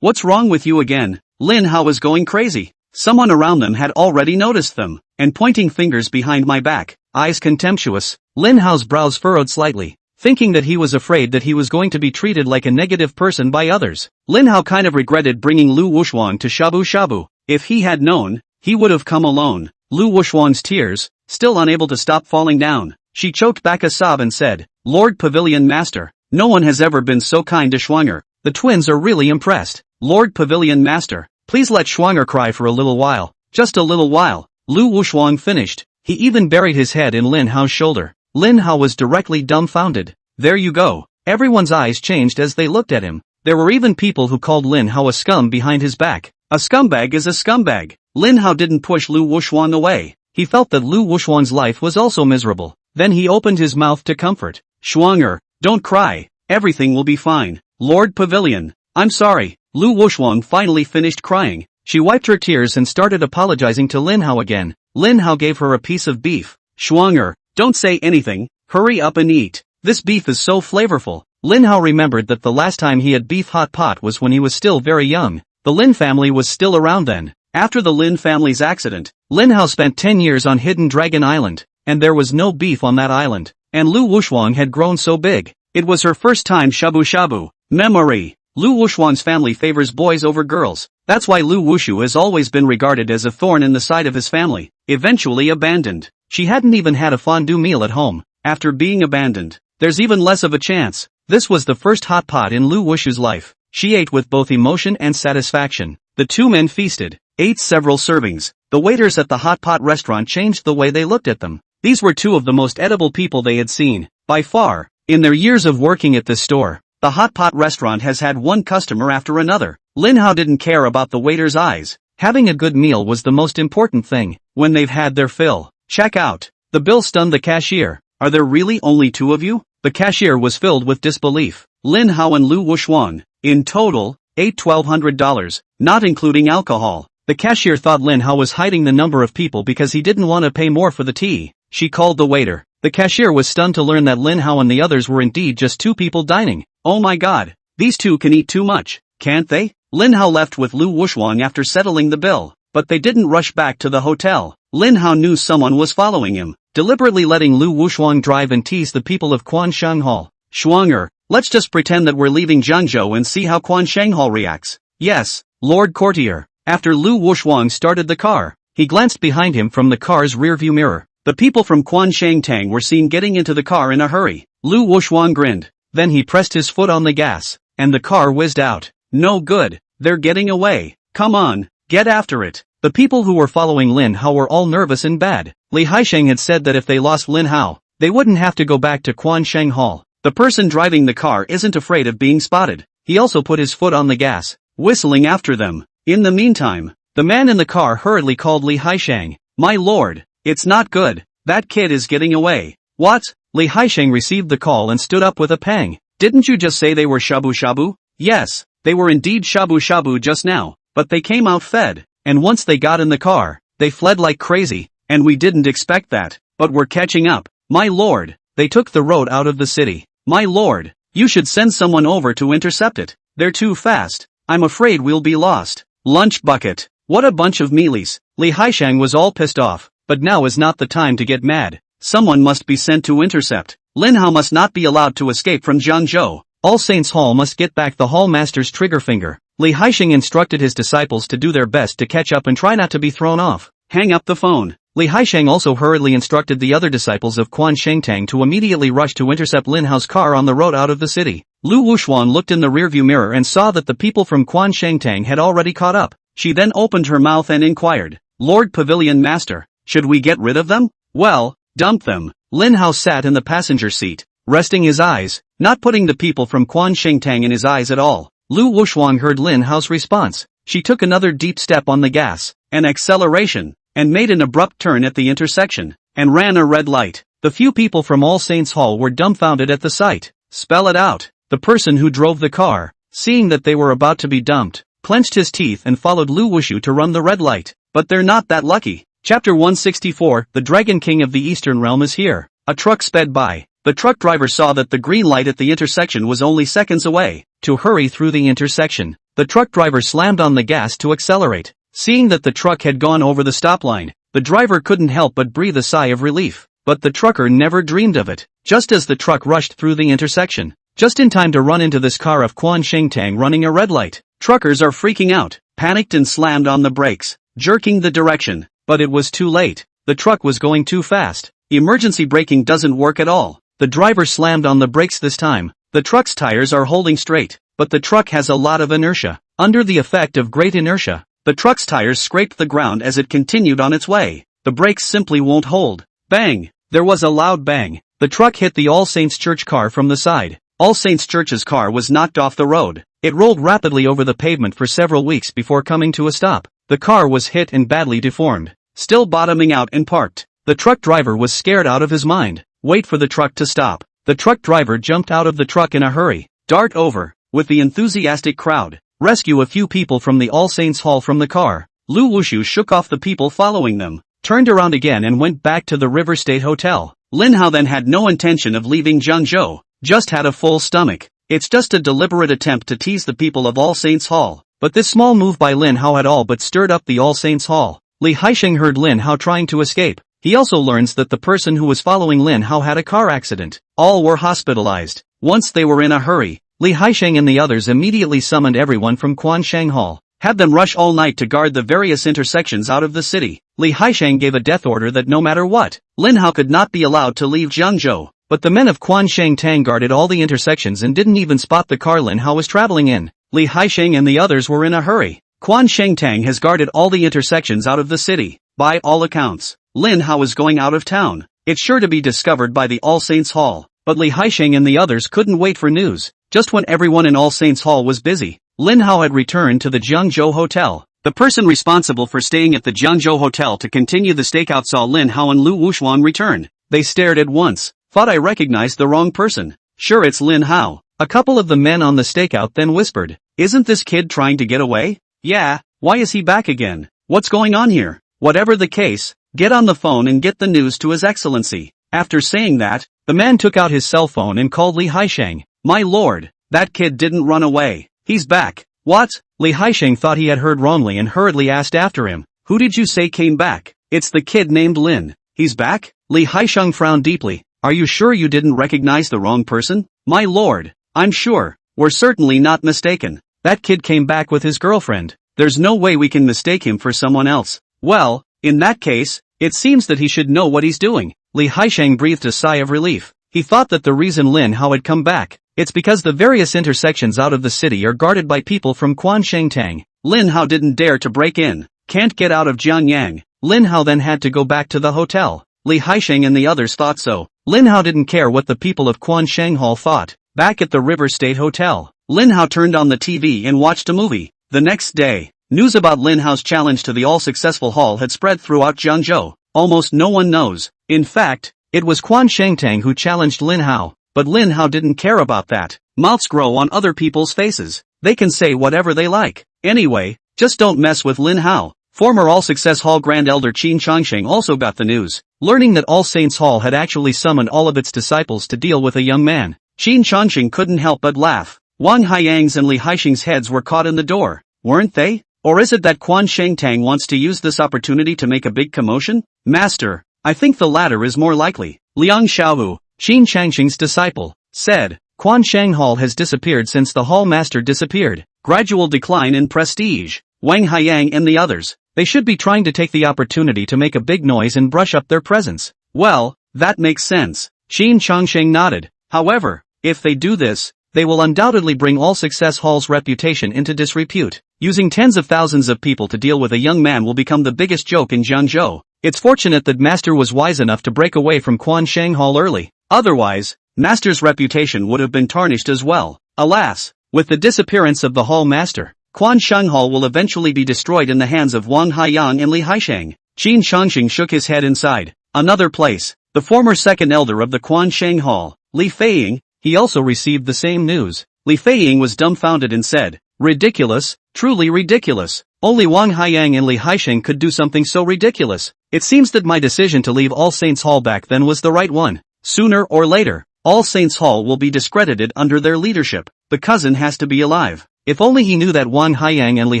What's wrong with you again? Lin Hao was going crazy. Someone around them had already noticed them, and pointing fingers behind my back, eyes contemptuous. Lin Hao's brows furrowed slightly, thinking that he was afraid that he was going to be treated like a negative person by others. Lin Hao kind of regretted bringing Lu Wuxuan to shabu shabu. If he had known, he would have come alone. Lu Wuxuan's tears, still unable to stop falling down. She choked back a sob and said, Lord Pavilion Master, no one has ever been so kind to Schwanger. The twins are really impressed. Lord Pavilion Master, please let Schwanger cry for a little while. Just a little while. Lu Wuxuan finished. He even buried his head in Lin Hao's shoulder. Lin Hao was directly dumbfounded. There you go. Everyone's eyes changed as they looked at him. There were even people who called Lin Hao a scum behind his back. A scumbag is a scumbag. Lin Hao didn't push Lu Wuxuan away. He felt that Lu Wuxuan's life was also miserable. Then he opened his mouth to comfort. Shuang'er, don't cry. Everything will be fine. Lord Pavilion, I'm sorry. Lu Wushuang finally finished crying. She wiped her tears and started apologizing to Lin Hao again. Lin Hao gave her a piece of beef. Shuang'er, don't say anything. Hurry up and eat. This beef is so flavorful. Lin Hao remembered that the last time he had beef hot pot was when he was still very young. The Lin family was still around then. After the Lin family's accident, Lin Hao spent 10 years on Hidden Dragon Island, and there was no beef on that island. And Lu Wushuang had grown so big. It was her first time shabu-shabu. Memory. Lu Wushuang's family favors boys over girls. That's why Lu Wushu has always been regarded as a thorn in the side of his family, eventually abandoned. She hadn't even had a fondue meal at home. After being abandoned, there's even less of a chance. This was the first hot pot in Lu Wushu's life. She ate with both emotion and satisfaction. The two men feasted, ate several servings. The waiters at the hot pot restaurant changed the way they looked at them. These were two of the most edible people they had seen, by far. In their years of working at this store, the hot pot restaurant has had one customer after another. Lin Hao didn't care about the waiter's eyes. Having a good meal was the most important thing. When they've had their fill, check out. The bill stunned the cashier. Are there really only two of you? The cashier was filled with disbelief. Lin Hao and Lu Wushuang, in total, ate $1,200, not including alcohol. The cashier thought Lin Hao was hiding the number of people because he didn't want to pay more for the tea. She called the waiter. The cashier was stunned to learn that Lin Hao and the others were indeed just two people dining. Oh my god, these two can eat too much, can't they? Lin Hao left with Lu Wushuang after settling the bill, but they didn't rush back to the hotel. Lin Hao knew someone was following him, deliberately letting Lu Wushuang drive and tease the people of Quanshanghal. Shuang'er, let's just pretend that we're leaving Jiangzhou and see how Quanshanghal reacts. Yes, Lord Courtier. After Lu Wushuang started the car, he glanced behind him from the car's rearview mirror. The people from Quanshangtang were seen getting into the car in a hurry. Lu Wushuang grinned. Then he pressed his foot on the gas, and the car whizzed out. No good. They're getting away. Come on, get after it. The people who were following Lin Hao were all nervous and bad. Li Haisheng had said that if they lost Lin Hao, they wouldn't have to go back to Quansheng. The person driving the car isn't afraid of being spotted. He also put his foot on the gas, whistling after them. In the meantime, the man in the car hurriedly called Li Haisheng. My lord, it's not good. That kid is getting away. What? Li Haisheng received the call and stood up with a pang. Didn't you just say they were shabu-shabu? Yes, they were indeed shabu-shabu just now, but they came out fed, and once they got in the car, they fled like crazy, and we didn't expect that, but we're catching up. My lord, they took the road out of the city. My lord, you should send someone over to intercept it. They're too fast. I'm afraid we'll be lost. Lunch bucket. What a bunch of mealies. Li Haisheng was all pissed off, but now is not the time to get mad. Someone must be sent to intercept. Lin Hao must not be allowed to escape from Jiangzhou. All Saints Hall must get back the Hall Master's trigger finger. Li Haisheng instructed his disciples to do their best to catch up and try not to be thrown off. Hang up the phone. Li Haisheng also hurriedly instructed the other disciples of Quan Shengtang to immediately rush to intercept Lin Hao's car on the road out of the city. Lu Wushuang looked in the rearview mirror and saw that the people from Quan Shengtang had already caught up. She then opened her mouth and inquired, Lord Pavilion Master, should we get rid of them? Well, dump them. Lin Hao sat in the passenger seat, resting his eyes, not putting the people from Quan Shengtang in his eyes at all. Lu Wushuang heard Lin Hao's response. She took another deep step on the gas, an acceleration, and made an abrupt turn at the intersection, and ran a red light. The few people from All Saints Hall were dumbfounded at the sight. Spell it out. The person who drove the car, seeing that they were about to be dumped, clenched his teeth and followed Lu Wushu to run the red light. But they're not that lucky. Chapter 164, The Dragon King of the Eastern Realm is here. A truck sped by. The truck driver saw that the green light at the intersection was only seconds away. To hurry through the intersection, the truck driver slammed on the gas to accelerate. Seeing that the truck had gone over the stop line, the driver couldn't help but breathe a sigh of relief. But the trucker never dreamed of it. Just as the truck rushed through the intersection, just in time to run into this car of Quan Shengtang running a red light. Truckers are freaking out, panicked and slammed on the brakes, jerking the direction. But it was too late. The truck was going too fast. Emergency braking doesn't work at all. The driver slammed on the brakes this time. The truck's tires are holding straight, but the truck has a lot of inertia. Under the effect of great inertia, the truck's tires scraped the ground as it continued on its way. The brakes simply won't hold. Bang! There was a loud bang. The truck hit the All Saints Church car from the side. All Saints Church's car was knocked off the road. It rolled rapidly over the pavement for several weeks before coming to a stop. The car was hit and badly deformed, still bottoming out and parked. The truck driver was scared out of his mind. wait for the truck to stop. The truck driver jumped out of the truck in a hurry, dart over, with the enthusiastic crowd, rescue a few people from the All Saints Hall from the car. Lu Wushu shook off the people following them, turned around again and went back to the River State Hotel. Lin Hao then had no intention of leaving Jiangzhou, just had a full stomach. It's just a deliberate attempt to tease the people of All Saints Hall. But this small move by Lin Hao had all but stirred up the All Saints Hall. Li Haisheng heard Lin Hao trying to escape. He also learns that the person who was following Lin Hao had a car accident. All were hospitalized. Once they were in a hurry, Li Haisheng and the others immediately summoned everyone from Quansheng Hall, had them rush all night to guard the various intersections out of the city. Li Haisheng gave a death order that no matter what, Lin Hao could not be allowed to leave Jiangzhou. But the men of Quansheng Tang guarded all the intersections and didn't even spot the car Lin Hao was traveling in. Li Haisheng and the others were in a hurry. Quansheng Tang has guarded all the intersections out of the city. By all accounts, Lin Hao is going out of town. It's sure to be discovered by the All Saints Hall. But Li Haisheng and the others couldn't wait for news. Just when everyone in All Saints Hall was busy, Lin Hao had returned to the Jiangzhou Hotel. The person responsible for staying at the Jiangzhou Hotel to continue the stakeout saw Lin Hao and Lu Wushuan return. They stared at once. Thought I recognized the wrong person. Sure, it's Lin Hao. A couple of the men on the stakeout then whispered, isn't this kid trying to get away? Yeah, why is he back again? What's going on here? Whatever the case, get on the phone and get the news to His Excellency. After saying that, the man took out his cell phone and called Li Haisheng. My lord, that kid didn't run away. He's back. What? Li Haisheng thought he had heard wrongly and hurriedly asked after him, who did you say came back? It's the kid named Lin. He's back? Li Haisheng frowned deeply. Are you sure you didn't recognize the wrong person? My lord, I'm sure. We're certainly not mistaken. That kid came back with his girlfriend. There's no way we can mistake him for someone else. Well, in that case, it seems that he should know what he's doing. Li Haisheng breathed a sigh of relief. He thought that the reason Lin Hao had come back, it's because the various intersections out of the city are guarded by people from Quansheng Tang. Lin Hao didn't dare to break in. Can't get out of Jiangyang. Lin Hao then had to go back to the hotel. Li Haisheng and the others thought so. Lin Hao didn't care what the people of Quansheng Hall thought. Back at the River State Hotel, Lin Hao turned on the TV and watched a movie. The next day, news about Lin Hao's challenge to the all-successful hall had spread throughout Jiangzhou. Almost no one knows. In fact, it was Quansheng Tang who challenged Lin Hao. But Lin Hao didn't care about that. Mouths grow on other people's faces. They can say whatever they like. Anyway, just don't mess with Lin Hao. Former All-Success Hall Grand Elder Qin Changsheng also got the news. Learning that All Saints Hall had actually summoned all of its disciples to deal with a young man, Qin Changsheng couldn't help but laugh. Wang Haiyang's and Li Haisheng's heads were caught in the door, weren't they? Or is it that Quansheng Tang wants to use this opportunity to make a big commotion? Master, I think the latter is more likely. Liang Xiaowu, Qin Changsheng's disciple, said, Quansheng Hall has disappeared since the hall master disappeared. Gradual decline in prestige. Wang Haiyang and the others, they should be trying to take the opportunity to make a big noise and brush up their presence. Well, that makes sense. Qin Changsheng nodded. However, if they do this, they will undoubtedly bring All Success Hall's reputation into disrepute. Using tens of thousands of people to deal with a young man will become the biggest joke in Jiangzhou. It's fortunate that Master was wise enough to break away from Quansheng Hall early. Otherwise, Master's reputation would have been tarnished as well. Alas, with the disappearance of the Hall Master, Quansheng Hall will eventually be destroyed in the hands of Wang Haiyang and Li Haisheng. Qin Changsheng shook his head inside. Another place. The former second elder of the Quansheng Hall, Li Feiying, he also received the same news. Li Feiying was dumbfounded and said, ridiculous, truly ridiculous. Only Wang Haiyang and Li Haisheng could do something so ridiculous. It seems that my decision to leave All Saints Hall back then was the right one. Sooner or later, All Saints Hall will be discredited under their leadership. The cousin has to be alive. If only he knew that Wang Haiyang and Li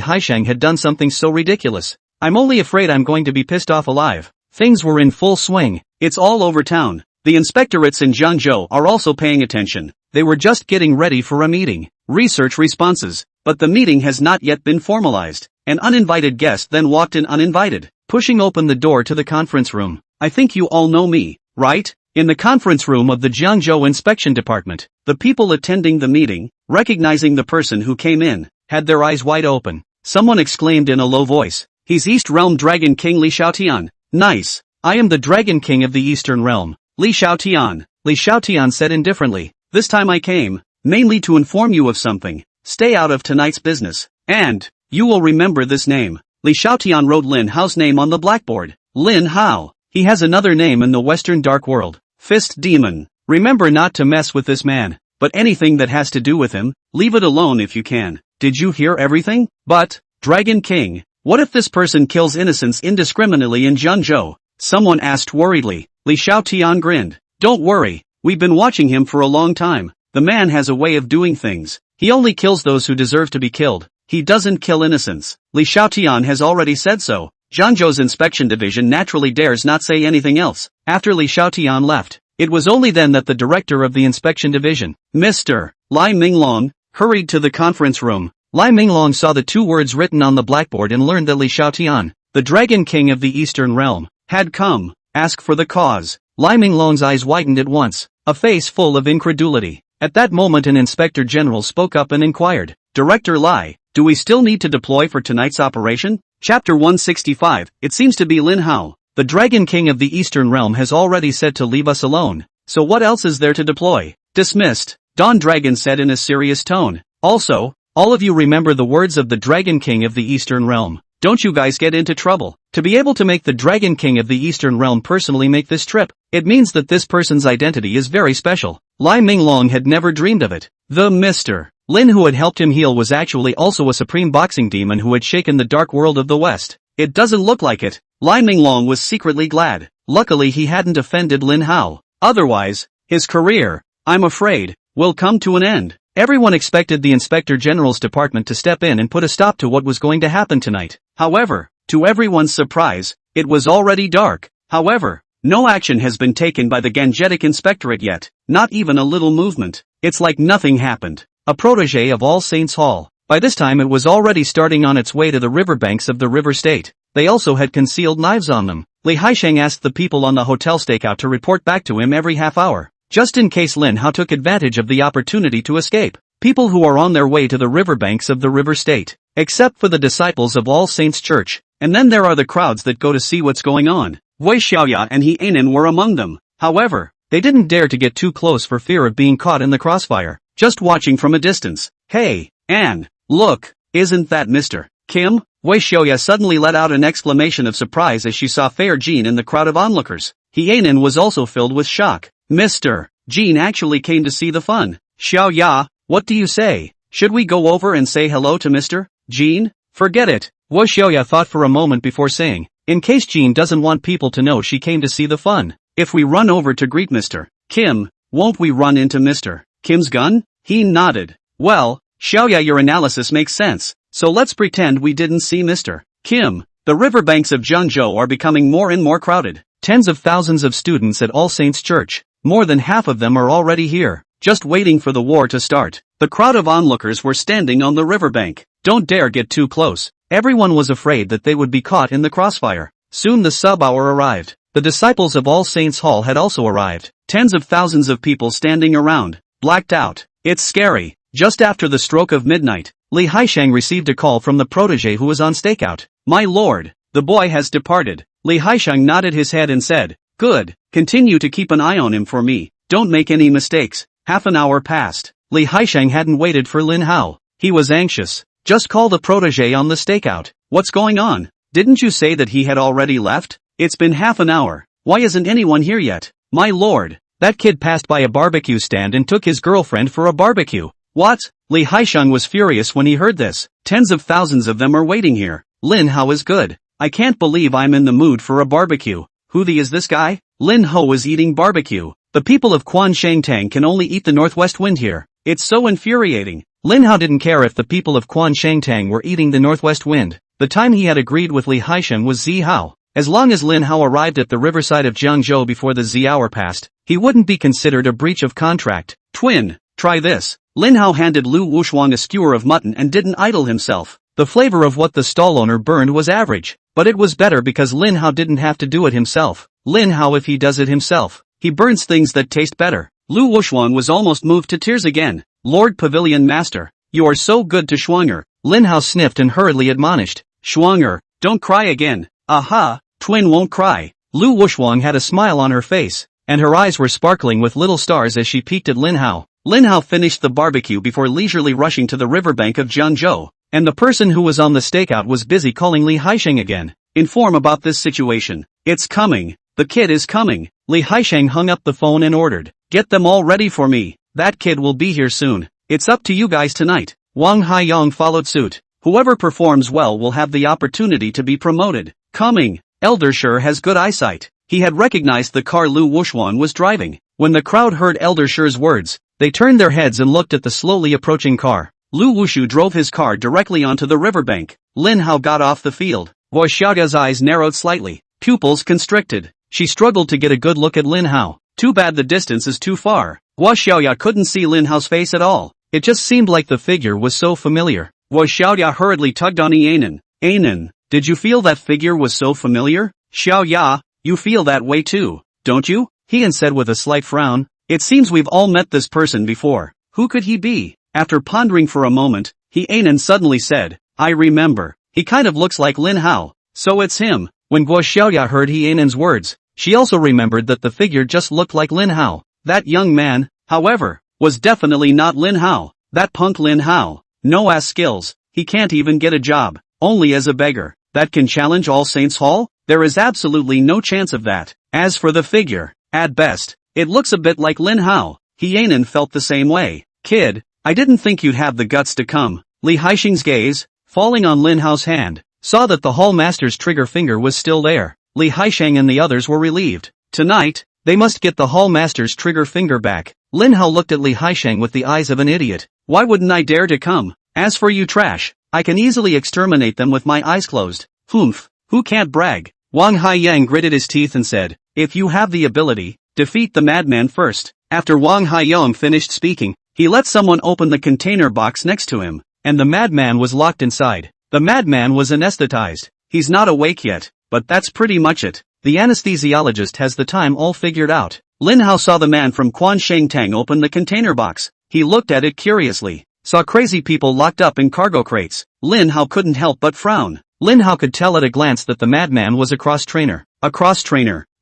Haisheng had done something so ridiculous. I'm only afraid I'm going to be pissed off alive. Things were in full swing. It's all over town. The inspectorates in Jiangzhou are also paying attention. They were just getting ready for a meeting. Research responses. But the meeting has not yet been formalized. An uninvited guest then walked in uninvited, pushing open the door to the conference room. I think you all know me, right? In the conference room of the Jiangzhou Inspection Department, the people attending the meeting, recognizing the person who came in, had their eyes wide open. Someone exclaimed in a low voice, he's East Realm Dragon King Li Xiaotian. Nice. I am the Dragon King of the Eastern Realm. Li Xiaotian. Li Xiaotian said indifferently. This time I came, mainly to inform you of something. Stay out of tonight's business. And, you will remember this name. Li Xiaotian wrote Lin Hao's name on the blackboard. Lin Hao. He has another name in the Western Dark World. Fist demon. Remember not to mess with this man, but anything that has to do with him, leave it alone if you can. Did you hear everything? But, Dragon King, what if this person kills innocents indiscriminately in Jiangyang? Someone asked worriedly. Li Xiaotian grinned. Don't worry, we've been watching him for a long time. The man has a way of doing things. He only kills those who deserve to be killed. He doesn't kill innocents. Li Xiaotian has already said so. Jianzhou's inspection division naturally dares not say anything else. After Li Xiaotian left, it was only then that the director of the inspection division, Mr. Lai Minglong, hurried to the conference room. Lai Minglong saw the two words written on the blackboard and learned that Li Xiaotian, the Dragon King of the Eastern Realm, had come. Ask for the cause. Lai Minglong's eyes widened at once, a face full of incredulity. At that moment an inspector general spoke up and inquired, Director Lai, do we still need to deploy for tonight's operation? Chapter 165, it seems to be Lin Hao. The Dragon King of the Eastern Realm has already said to leave us alone, so what else is there to deploy? Dismissed, Dawn Dragon said in a serious tone. Also, all of you remember the words of the Dragon King of the Eastern Realm. Don't you guys get into trouble. To be able to make the Dragon King of the Eastern Realm personally make this trip, it means that this person's identity is very special. Lai Minglong had never dreamed of it. The Mr. Lin who had helped him heal was actually also a supreme boxing demon who had shaken the dark world of the West. It doesn't look like it. Lai Minglong was secretly glad. Luckily he hadn't offended Lin Hao. Otherwise, his career, I'm afraid, will come to an end. Everyone expected the Inspector General's department to step in and put a stop to what was going to happen tonight. However, to everyone's surprise, it was already dark. However, no action has been taken by the Gangetic Inspectorate yet, not even a little movement. It's like nothing happened. A protege of All Saints Hall. By this time it was already starting on its way to the riverbanks of the river state. They also had concealed knives on them. Li Haisheng asked the people on the hotel stakeout to report back to him every half hour, just in case Lin Hao took advantage of the opportunity to escape. People who are on their way to the riverbanks of the river state, except for the disciples of All Saints Church, and then there are the crowds that go to see what's going on. Wei Xiaoya and He Anan were among them. However, they didn't dare to get too close for fear of being caught in the crossfire, just watching from a distance. Hey, Anne, look, isn't that Mr. Kim? Wei Xiaoya suddenly let out an exclamation of surprise as she saw Fair Jean in the crowd of onlookers. He Anan was also filled with shock. Mr. Jean actually came to see the fun. Xiaoya, what do you say? Should we go over and say hello to Mr. Jean? Forget it. Wei Xiaoya thought for a moment before saying, in case Jean doesn't want people to know she came to see the fun. If we run over to greet Mr. Kim, won't we run into Mr. Kim's gun? He nodded. Well, Xiaoya, your analysis makes sense, so let's pretend we didn't see Mr. Kim. The riverbanks of Jianzhou are becoming more and more crowded. Tens of thousands of students at All Saints Church. More than half of them are already here, just waiting for the war to start. The crowd of onlookers were standing on the riverbank. Don't dare get too close. Everyone was afraid that they would be caught in the crossfire. Soon the sub-hour arrived. The disciples of All Saints Hall had also arrived. Tens of thousands of people standing around, blacked out. It's scary. Just after the stroke of midnight, Li Haisheng received a call from the protege who was on stakeout. My lord, the boy has departed. Li Haisheng nodded his head and said, good, continue to keep an eye on him for me. Don't make any mistakes. Half an hour passed. Li Haisheng hadn't waited for Lin Hao. He was anxious. Just call the protege on the stakeout. What's going on? Didn't you say that he had already left? It's been half an hour. Why isn't anyone here yet? My lord, that kid passed by a barbecue stand and took his girlfriend for a barbecue. What? Li Haisheng was furious when he heard this. Tens of thousands of them are waiting here. Lin Hao is good. I can't believe I'm in the mood for a barbecue. Who the is this guy? Lin Hao is eating barbecue. The people of Quan Shangtang can only eat the northwest wind here. It's so infuriating. Lin Hao didn't care if the people of Quan Shangtang were eating the northwest wind. The time he had agreed with Li Haisheng was Zi Hao. As long as Lin Hao arrived at the riverside of Jiangzhou before the Zi hour passed, he wouldn't be considered a breach of contract. Twin, try this. Lin Hao handed Lu Wushuang a skewer of mutton and didn't idle himself. The flavor of what the stall owner burned was average, but it was better because Lin Hao didn't have to do it himself. Lin Hao, if he does it himself, he burns things that taste better. Lu Wushuang was almost moved to tears again. Lord Pavilion Master, you are so good to Schwanger. Lin Hao sniffed and hurriedly admonished. Schwanger, don't cry again. Aha, twin won't cry. Lu Wushuang had a smile on her face, and her eyes were sparkling with little stars as she peeked at Lin Hao. Lin Hao finished the barbecue before leisurely rushing to the riverbank of Jianzhou, and the person who was on the stakeout was busy calling Li Haisheng again. Inform about this situation. It's coming. the kid is coming. Li Haisheng hung up the phone and ordered, "Get them all ready for me. That kid will be here soon. It's up to you guys tonight." Wang Haiyong followed suit. "Whoever performs well will have the opportunity to be promoted." Coming. Elder Shi has good eyesight. He had recognized the car Lu Wuxuan was driving. When the crowd heard Elder Shi's words, they turned their heads and looked at the slowly approaching car. Lu Wushu drove his car directly onto the riverbank. Lin Hao got off the field. Guo Xiaoya's eyes narrowed slightly, pupils constricted. She struggled to get a good look at Lin Hao. Too bad the distance is too far. Guo Xiaoya couldn't see Lin Hao's face at all. It just seemed like the figure was so familiar. Guo Xiaoya hurriedly tugged on Yanan. "Yanan, did you feel that figure was so familiar?" "Xiaoya, you feel that way too, don't you?" Heian said with a slight frown. "It seems we've all met this person before. Who could he be?" After pondering for a moment, Yanan suddenly said, "I remember. He kind of looks like Lin Hao. So it's him." When Guo Xiaoya heard Yanan's words, she also remembered that the figure just looked like Lin Hao. That young man, however, was definitely not Lin Hao. That punk Lin Hao. No ass skills. He can't even get a job. Only as a beggar. That can challenge All Saints Hall? There is absolutely no chance of that. As for the figure, at best, it looks a bit like Lin Hao. Yanan felt the same way. "Kid, I didn't think you'd have the guts to come." Li Haisheng's gaze, falling on Lin Hao's hand, saw that the hall master's trigger finger was still there. Li Haisheng and the others were relieved. Tonight, they must get the hall master's trigger finger back. Lin Hao looked at Li Haisheng with the eyes of an idiot. "Why wouldn't I dare to come? As for you trash, I can easily exterminate them with my eyes closed." "Humph, who can't brag?" Wang Haiyang gritted his teeth and said, "If you have the ability, defeat the madman first." After Wang Haiyang finished speaking, he let someone open the container box next to him, and the madman was locked inside. The madman was anesthetized. He's not awake yet, but that's pretty much it. The anesthesiologist has the time all figured out. Lin Hao saw the man from Quan Shengtang open the container box. He looked at it curiously, saw crazy people locked up in cargo crates. Lin Hao couldn't help but frown. Lin Hao could tell at a glance that the madman was a cross-trainer.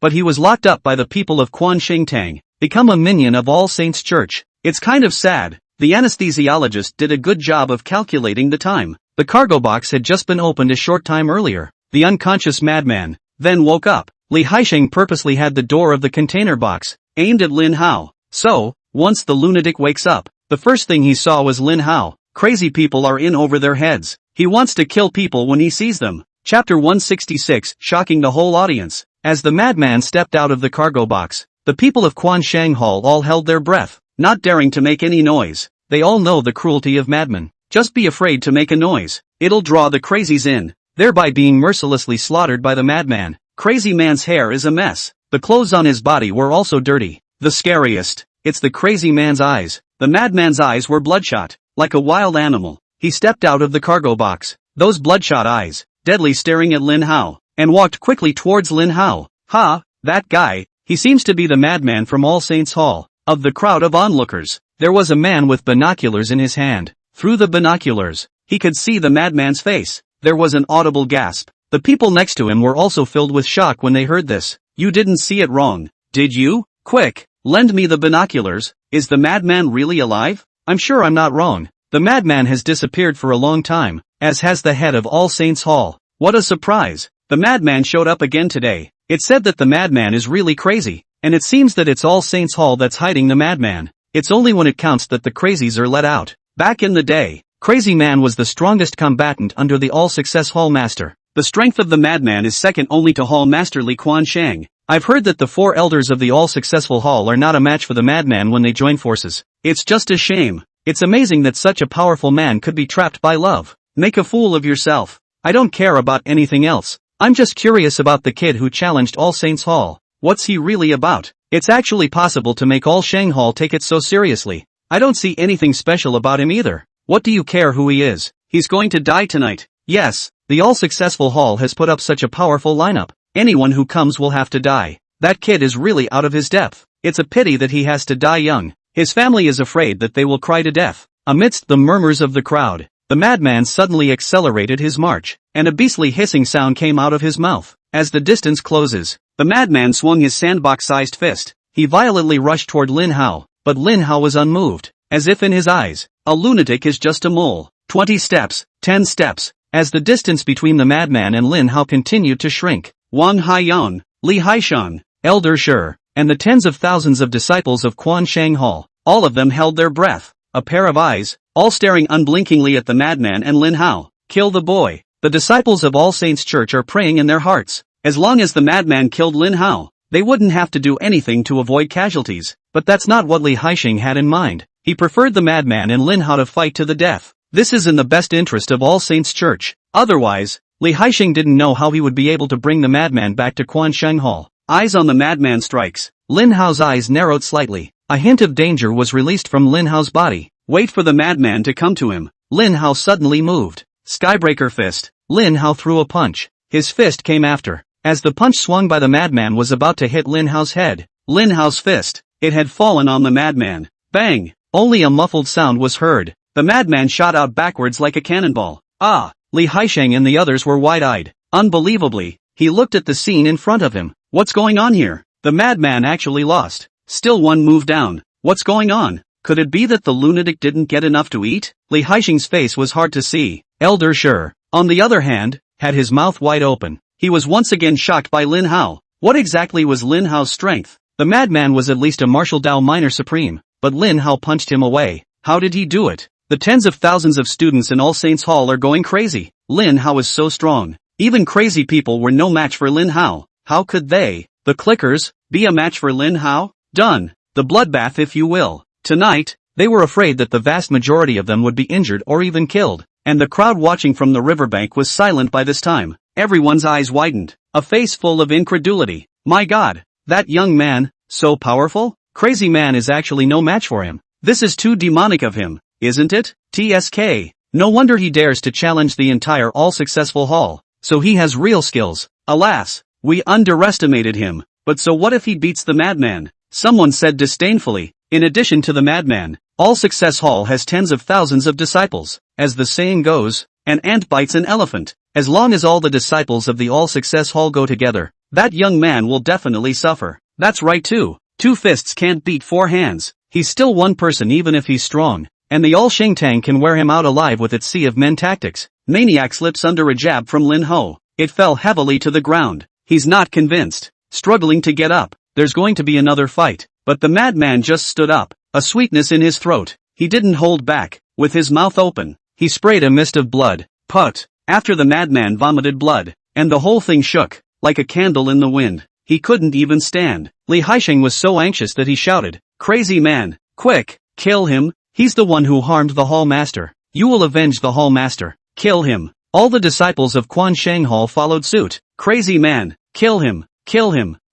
But he was locked up by the people of Quan Shengtang, become a minion of All Saints Church. It's kind of sad. The anesthesiologist did a good job of calculating the time. The cargo box had just been opened a short time earlier. The unconscious madman then woke up. Li Haisheng purposely had the door of the container box aimed at Lin Hao. So, once the lunatic wakes up, the first thing he saw was Lin Hao. Crazy people are in over their heads. He wants to kill people when he sees them. Chapter 166, shocking the whole audience. As the madman stepped out of the cargo box, the people of Quan Shang Hall all held their breath, not daring to make any noise. They all know the cruelty of madmen. Just be afraid to make a noise. It'll draw the crazies in, thereby being mercilessly slaughtered by the madman. Crazy man's hair is a mess. The clothes on his body were also dirty. The scariest, it's the crazy man's eyes. The madman's eyes were bloodshot, like a wild animal. He stepped out of the cargo box, those bloodshot eyes, deadly staring at Lin Hao, and walked quickly towards Lin Hao. "Ha, that guy, he seems to be the madman from All Saints Hall." Of the crowd of onlookers, there was a man with binoculars in his hand. Through the binoculars, he could see the madman's face. There was an audible gasp. The people next to him were also filled with shock when they heard this. "You didn't see it wrong, did you? Quick, lend me the binoculars. Is the madman really alive? I'm sure I'm not wrong. The madman has disappeared for a long time, as has the head of All Saints Hall." What a surprise. The madman showed up again today. It said that the madman is really crazy, and it seems that it's All Saints Hall that's hiding the madman. It's only when it counts that the crazies are let out. Back in the day, Crazy Man was the strongest combatant under the All-Success Hall Master. The strength of the madman is second only to Hall Master Li Quan Shang. I've heard that the 4 elders of the All-Successful Hall are not a match for the madman when they join forces. It's just a shame. It's amazing that such a powerful man could be trapped by love. Make a fool of yourself. I don't care about anything else. I'm just curious about the kid who challenged All Saints Hall. What's he really about? It's actually possible to make All Shang Hall take it so seriously. I don't see anything special about him either. What do you care who he is? He's going to die tonight. Yes, the All-Successful Hall has put up such a powerful lineup. Anyone who comes will have to die. That kid is really out of his depth. It's a pity that he has to die young. His family is afraid that they will cry to death. Amidst the murmurs of the crowd, the madman suddenly accelerated his march, and a beastly hissing sound came out of his mouth. As the distance closes, the madman swung his sandbox-sized fist. He violently rushed toward Lin Hao, but Lin Hao was unmoved, as if in his eyes, a lunatic is just a mole. 20 steps, 10 steps. As the distance between the madman and Lin Hao continued to shrink, Wang Haiyan, Li Haisheng, Elder Shi, and the tens of thousands of disciples of Quansheng Hall, all of them held their breath, a pair of eyes, all staring unblinkingly at the madman and Lin Hao. Kill the boy. The disciples of All Saints Church are praying in their hearts. As long as the madman killed Lin Hao, they wouldn't have to do anything to avoid casualties. But that's not what Li Haisheng had in mind. He preferred the madman and Lin Hao to fight to the death. This is in the best interest of All Saints Church. Otherwise, Li Haisheng didn't know how he would be able to bring the madman back to Quansheng Hall. Eyes on the madman strikes. Lin Hao's eyes narrowed slightly. A hint of danger was released from Lin Hao's body. Wait for the madman to come to him. Lin Hao suddenly moved. Skybreaker fist. Lin Hao threw a punch. His fist came after. As the punch swung by, the madman was about to hit Lin Hao's head. Lin Hao's fist. It had fallen on the madman. Bang! Only a muffled sound was heard. The madman shot out backwards like a cannonball. Ah! Li Haisheng and the others were wide-eyed. Unbelievably, he looked at the scene in front of him. What's going on here? The madman actually lost. Still one move down. What's going on? Could it be that the lunatic didn't get enough to eat? Li Haisheng's face was hard to see. Elder Shi, on the other hand, had his mouth wide open. He was once again shocked by Lin Hao. What exactly was Lin Hao's strength? The madman was at least a martial Dao minor supreme, but Lin Hao punched him away. How did he do it? The tens of thousands of students in All Saints Hall are going crazy. Lin Hao is so strong. Even crazy people were no match for Lin Hao. How could they, the clickers, be a match for Lin Hao? Done. The bloodbath, if you will. Tonight, they were afraid that the vast majority of them would be injured or even killed, and the crowd watching from the riverbank was silent by this time. Everyone's eyes widened, a face full of incredulity. My God, that young man, so powerful? Crazy man is actually no match for him. This is too demonic of him, isn't it? TSK. No wonder he dares to challenge the entire all-successful hall. So he has real skills. Alas, we underestimated him. But so what if he beats the madman? Someone said disdainfully. In addition to the madman, All Success Hall has tens of thousands of disciples. As the saying goes, an ant bites an elephant. As long as all the disciples of the All Success Hall go together, that young man will definitely suffer. That's right too. 2 fists can't beat 4 hands. He's still one person even if he's strong. And the All Shingtang can wear him out alive with its sea of men tactics. Maniac slips under a jab from Lin Hao. It fell heavily to the ground. He's not convinced. Struggling to get up. There's going to be another fight. But the madman just stood up, a sweetness in his throat. He didn't hold back. With his mouth open, he sprayed a mist of blood. Put. After the madman vomited blood, and the whole thing shook, like a candle in the wind. He couldn't even stand. Li Haisheng was so anxious that he shouted, "Crazy man, quick, kill him, he's the one who harmed the hall master. You will avenge the hall master. Kill him." All the disciples of Quansheng Hall followed suit. Crazy man, kill him,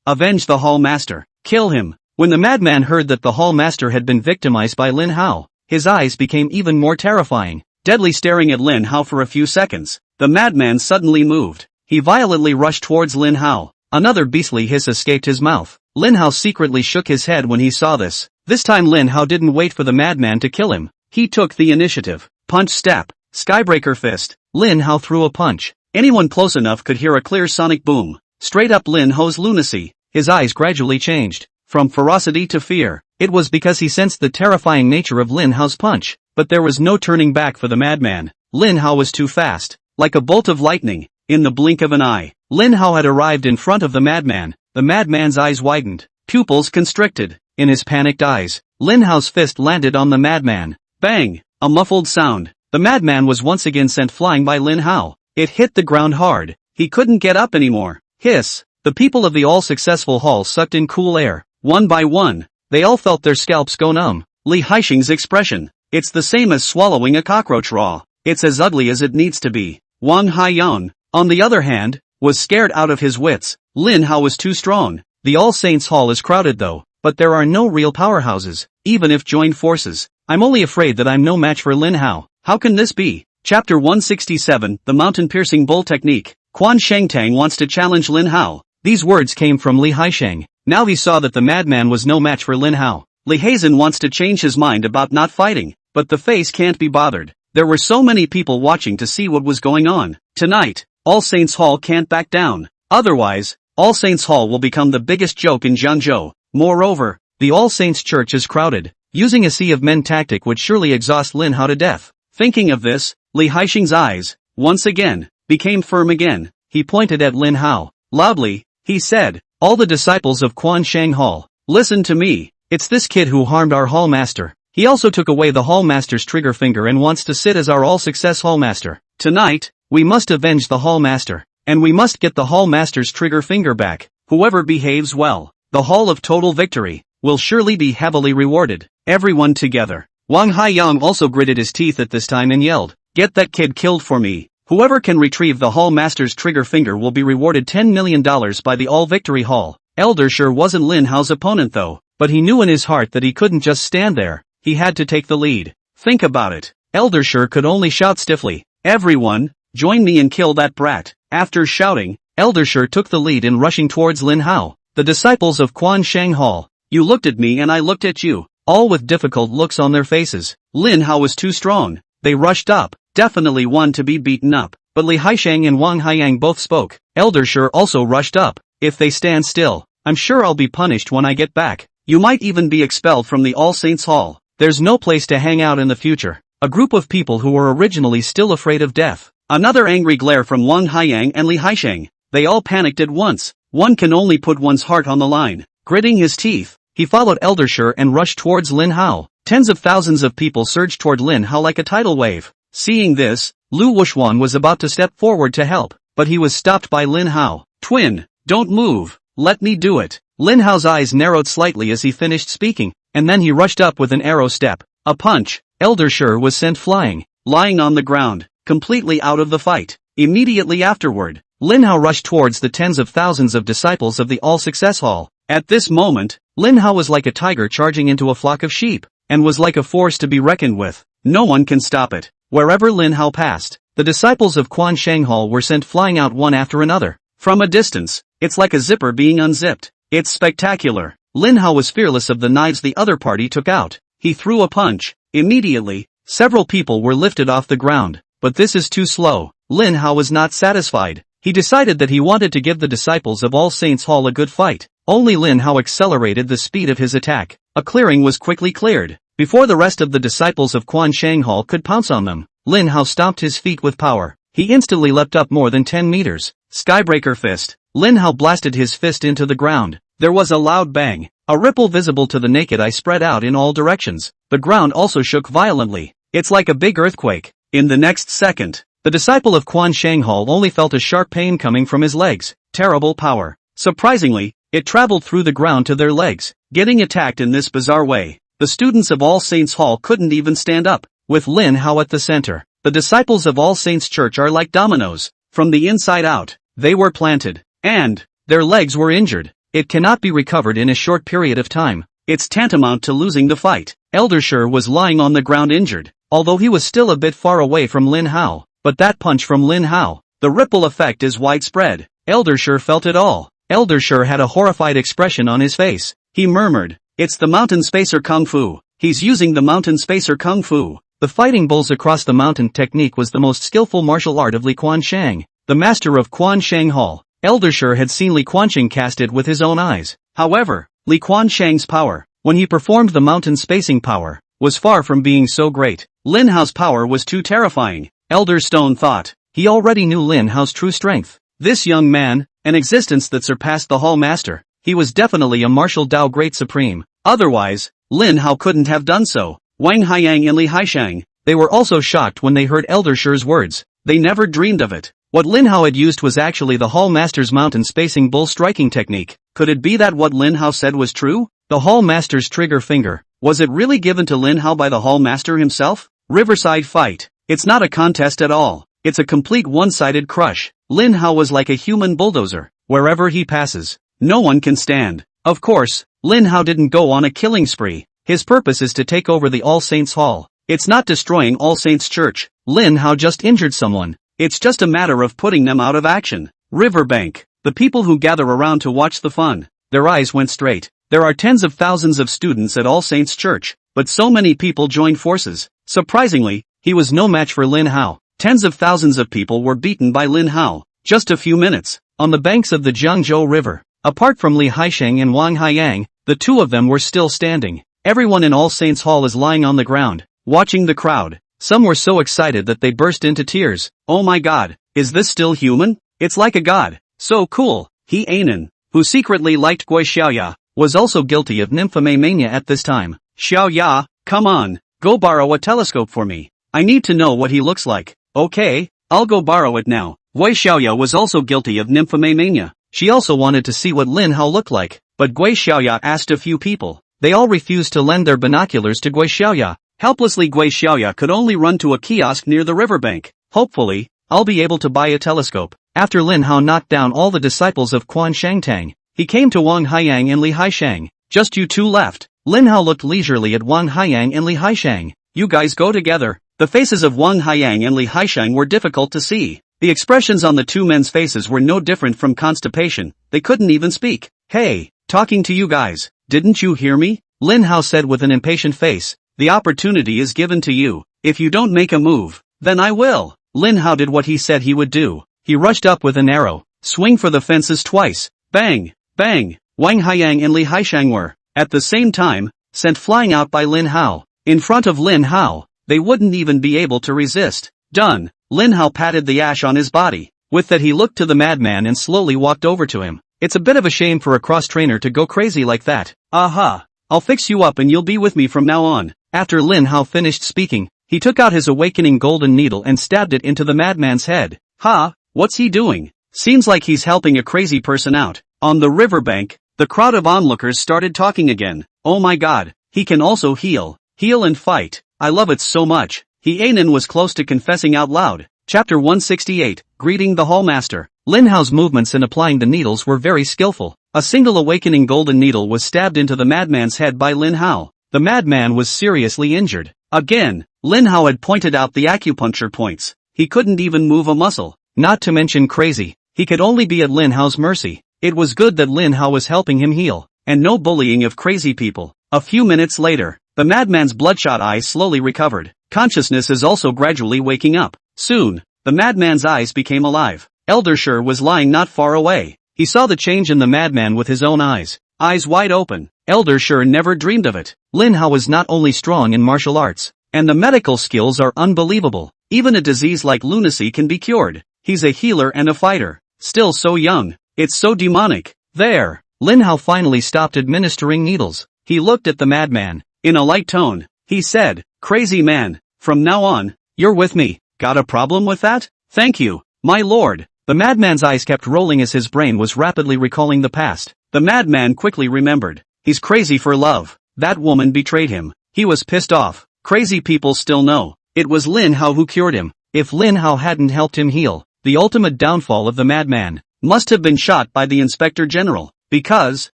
avenge the hall master, kill him. When the madman heard that the hall master had been victimized by Lin Hao, his eyes became even more terrifying, deadly staring at Lin Hao for a few seconds. The madman suddenly moved. He violently rushed towards Lin Hao. Another beastly hiss escaped his mouth. Lin Hao secretly shook his head when he saw this. This time Lin Hao didn't wait for the madman to kill him. He took the initiative. Punch step. Skybreaker fist. Lin Hao threw a punch. Anyone close enough could hear a clear sonic boom. Straight up Lin Hao's lunacy. His eyes gradually changed from ferocity to fear. It was because he sensed the terrifying nature of Lin Hao's punch. But there was no turning back for the madman. Lin Hao was too fast. Like a bolt of lightning. In the blink of an eye, Lin Hao had arrived in front of the madman. The madman's eyes widened. Pupils constricted. In his panicked eyes, Lin Hao's fist landed on the madman. Bang! A muffled sound. The madman was once again sent flying by Lin Hao. It hit the ground hard. He couldn't get up anymore. Hiss! The people of the all-successful hall sucked in cool air. One by one, they all felt their scalps go numb. Li Haisheng's expression. It's the same as swallowing a cockroach raw. It's as ugly as it needs to be. Wang Haiyan, on the other hand, was scared out of his wits. Lin Hao was too strong. The All Saints Hall is crowded though, but there are no real powerhouses, even if joined forces. I'm only afraid that I'm no match for Lin Hao. How can this be? Chapter 167, The Mountain-Piercing Bull Technique. Quan Shengtang wants to challenge Lin Hao. These words came from Li Haisheng. Now he saw that the madman was no match for Lin Hao. Li Hazen wants to change his mind about not fighting, but the face can't be bothered. There were so many people watching to see what was going on. Tonight, All Saints Hall can't back down. Otherwise, All Saints Hall will become the biggest joke in Jiangyang. Moreover, the All Saints Church is crowded. Using a sea of men tactic would surely exhaust Lin Hao to death. Thinking of this, Li Haisheng's eyes, once again, became firm again. He pointed at Lin Hao. Loudly, he said, All the disciples of Quan Shang Hall, listen to me. It's this kid who harmed our hall master. He also took away the hall master's trigger finger and wants to sit as our all-success hall master. Tonight, we must avenge the hall master. And we must get the hall master's trigger finger back. Whoever behaves well, the hall of total victory, will surely be heavily rewarded. Everyone together. Wang Haiyang also gritted his teeth at this time and yelled, "Get that kid killed for me. Whoever can retrieve the hall master's trigger finger will be rewarded $10 million by the all-victory hall." Elder sure wasn't Lin Hao's opponent though, but he knew in his heart that he couldn't just stand there, he had to take the lead. Think about it. Elder sure could only shout stiffly, "Everyone, join me and kill that brat." After shouting, Elder sure took the lead in rushing towards Lin Hao. The disciples of Quan Shang Hall, you looked at me and I looked at you, all with difficult looks on their faces. Lin Hao was too strong. They rushed up, definitely one to be beaten up. But Li Haisheng and Wang Haiyang both spoke. Elder sure also rushed up. "If they stand still, I'm sure I'll be punished when I get back. You might even be expelled from the All Saints Hall. There's no place to hang out in the future." A group of people who were originally still afraid of death. Another angry glare from Wang Haiyang and Li Haisheng. They all panicked at once. One can only put one's heart on the line. Gritting his teeth, he followed Elder Sher and rushed towards Lin Hao. Tens of thousands of people surged toward Lin Hao like a tidal wave. Seeing this, Lu Wuxuan was about to step forward to help, but he was stopped by Lin Hao. "Twin, don't move. Let me do it." Lin Hao's eyes narrowed slightly as he finished speaking, and then he rushed up with an arrow step. A punch. Elder Sher was sent flying, lying on the ground, completely out of the fight. Immediately afterward, Lin Hao rushed towards the tens of thousands of disciples of the All-Success Hall. At this moment, Lin Hao was like a tiger charging into a flock of sheep, and was like a force to be reckoned with. No one can stop it. Wherever Lin Hao passed, the disciples of Quan Shang Hall were sent flying out one after another. From a distance, it's like a zipper being unzipped. It's spectacular. Lin Hao was fearless of the knives the other party took out. He threw a punch. Immediately, several people were lifted off the ground. But this is too slow. Lin Hao was not satisfied. He decided that he wanted to give the disciples of All Saints Hall a good fight. Only Lin Hao accelerated the speed of his attack. A clearing was quickly cleared. Before the rest of the disciples of Quan Shang Hall could pounce on them, Lin Hao stomped his feet with power. He instantly leapt up more than 10 meters. Skybreaker fist. Lin Hao blasted his fist into the ground. There was a loud bang. A ripple visible to the naked eye spread out in all directions. The ground also shook violently. It's like a big earthquake. In the next second, the disciple of Quan Shang Hall only felt a sharp pain coming from his legs. Terrible power. Surprisingly, it traveled through the ground to their legs. Getting attacked in this bizarre way, the students of All Saints Hall couldn't even stand up. With Lin Hao at the center, the disciples of All Saints Church are like dominoes. From the inside out, they were planted, and their legs were injured. It cannot be recovered in a short period of time. It's tantamount to losing the fight. Elder Sher was lying on the ground injured, although he was still a bit far away from Lin Hao. But that punch from Lin Hao, the ripple effect is widespread. Elder Sher felt it all. Elder Sher had a horrified expression on his face. He murmured, "It's the mountain spacer kung fu. He's using the mountain spacer kung fu." The fighting bulls across the mountain technique was the most skillful martial art of Li Quanshang, the master of Quan Shang Hall. Elder Sher had seen Li Quanshang cast it with his own eyes. However, Li Quanshang's power, when he performed the mountain spacing power, was far from being so great. Lin Hao's power was too terrifying. Elder Stone thought. He already knew Lin Hao's true strength. This young man, an existence that surpassed the Hall Master. He was definitely a martial Dao Great Supreme. Otherwise, Lin Hao couldn't have done so. Wang Haiyang and Li Haisheng, they were also shocked when they heard Elder Sher's words. They never dreamed of it. What Lin Hao had used was actually the Hall Master's mountain spacing bull striking technique. Could it be that what Lin Hao said was true? The Hall Master's trigger finger, was it really given to Lin Hao by the Hall Master himself? Riverside fight. It's not a contest at all. It's a complete one-sided crush. Lin Hao was like a human bulldozer. Wherever he passes, no one can stand. Of course, Lin Hao didn't go on a killing spree. His purpose is to take over the All Saints Hall. It's not destroying All Saints Church. Lin Hao just injured someone. It's just a matter of putting them out of action. Riverbank. The people who gather around to watch the fun, their eyes went straight. There are tens of thousands of students at All Saints Church, but so many people joined forces. Surprisingly, he was no match for Lin Hao. Tens of thousands of people were beaten by Lin Hao. Just a few minutes, on the banks of the Jiangzhou River. Apart from Li Haisheng and Wang Haiyang, the two of them were still standing. Everyone in All Saints Hall is lying on the ground, watching the crowd. Some were so excited that they burst into tears. Oh my god, is this still human? It's like a god. So cool. He ain't who secretly liked Gui Xiaoya, was also guilty of nymphomania at this time. Xiaoya, come on, go borrow a telescope for me. I need to know what he looks like. Okay, I'll go borrow it now. Gui Xiaoya was also guilty of nymphomania. She also wanted to see what Lin Hao looked like, but Gui Xiaoya asked a few people. They all refused to lend their binoculars to Gui Xiaoya. Helplessly Gui Xiaoya could only run to a kiosk near the riverbank. Hopefully, I'll be able to buy a telescope. After Lin Hao knocked down all the disciples of Quan Shangtang, he came to Wang Haiyang and Li Haishang. Just you two left. Lin Hao looked leisurely at Wang Haiyang and Li Haishang. You guys go together. The faces of Wang Haiyang and Li Haishang were difficult to see. The expressions on the two men's faces were no different from constipation. They couldn't even speak. Hey, talking to you guys. Didn't you hear me? Lin Hao said with an impatient face. The opportunity is given to you. If you don't make a move, then I will. Lin Hao did what he said he would do. He rushed up with an arrow. Swing for the fences twice. Bang, bang. Wang Haiyang and Li Haishang were, at the same time, sent flying out by Lin Hao. In front of Lin Hao, they wouldn't even be able to resist. Done. Lin Hao patted the ash on his body. With that he looked to the madman and slowly walked over to him. It's a bit of a shame for a cross-trainer to go crazy like that. Aha. I'll fix you up and you'll be with me from now on. After Lin Hao finished speaking, he took out his awakening golden needle and stabbed it into the madman's head. Ha, what's he doing? Seems like he's helping a crazy person out. On the riverbank, the crowd of onlookers started talking again. Oh my god, he can also heal. Heal and fight. I love it so much. Hienan was close to confessing out loud. Chapter 168, Greeting the Hallmaster. Lin Hao's movements in applying the needles were very skillful. A single awakening golden needle was stabbed into the madman's head by Lin Hao. The madman was seriously injured. Again, Lin Hao had pointed out the acupuncture points. He couldn't even move a muscle. Not to mention crazy. He could only be at Lin Hao's mercy. It was good that Lin Hao was helping him heal. And no bullying of crazy people. A few minutes later, the madman's bloodshot eyes slowly recovered. Consciousness is also gradually waking up. Soon, the madman's eyes became alive. Elder Shi was lying not far away. He saw the change in the madman with his own eyes. Eyes wide open. Elder Shi never dreamed of it. Lin Hao is not only strong in martial arts, and the medical skills are unbelievable. Even a disease like lunacy can be cured. He's a healer and a fighter. Still so young. It's so demonic. There. Lin Hao finally stopped administering needles. He looked at the madman. In a light tone, he said, Crazy man, from now on, you're with me. Got a problem with that? Thank you, my lord. The madman's eyes kept rolling as his brain was rapidly recalling the past. The madman quickly remembered. He's crazy for love. That woman betrayed him. He was pissed off. Crazy people still know. It was Lin Hao who cured him. If Lin Hao hadn't helped him heal, the ultimate downfall of the madman must have been shot by the Inspector General. Because,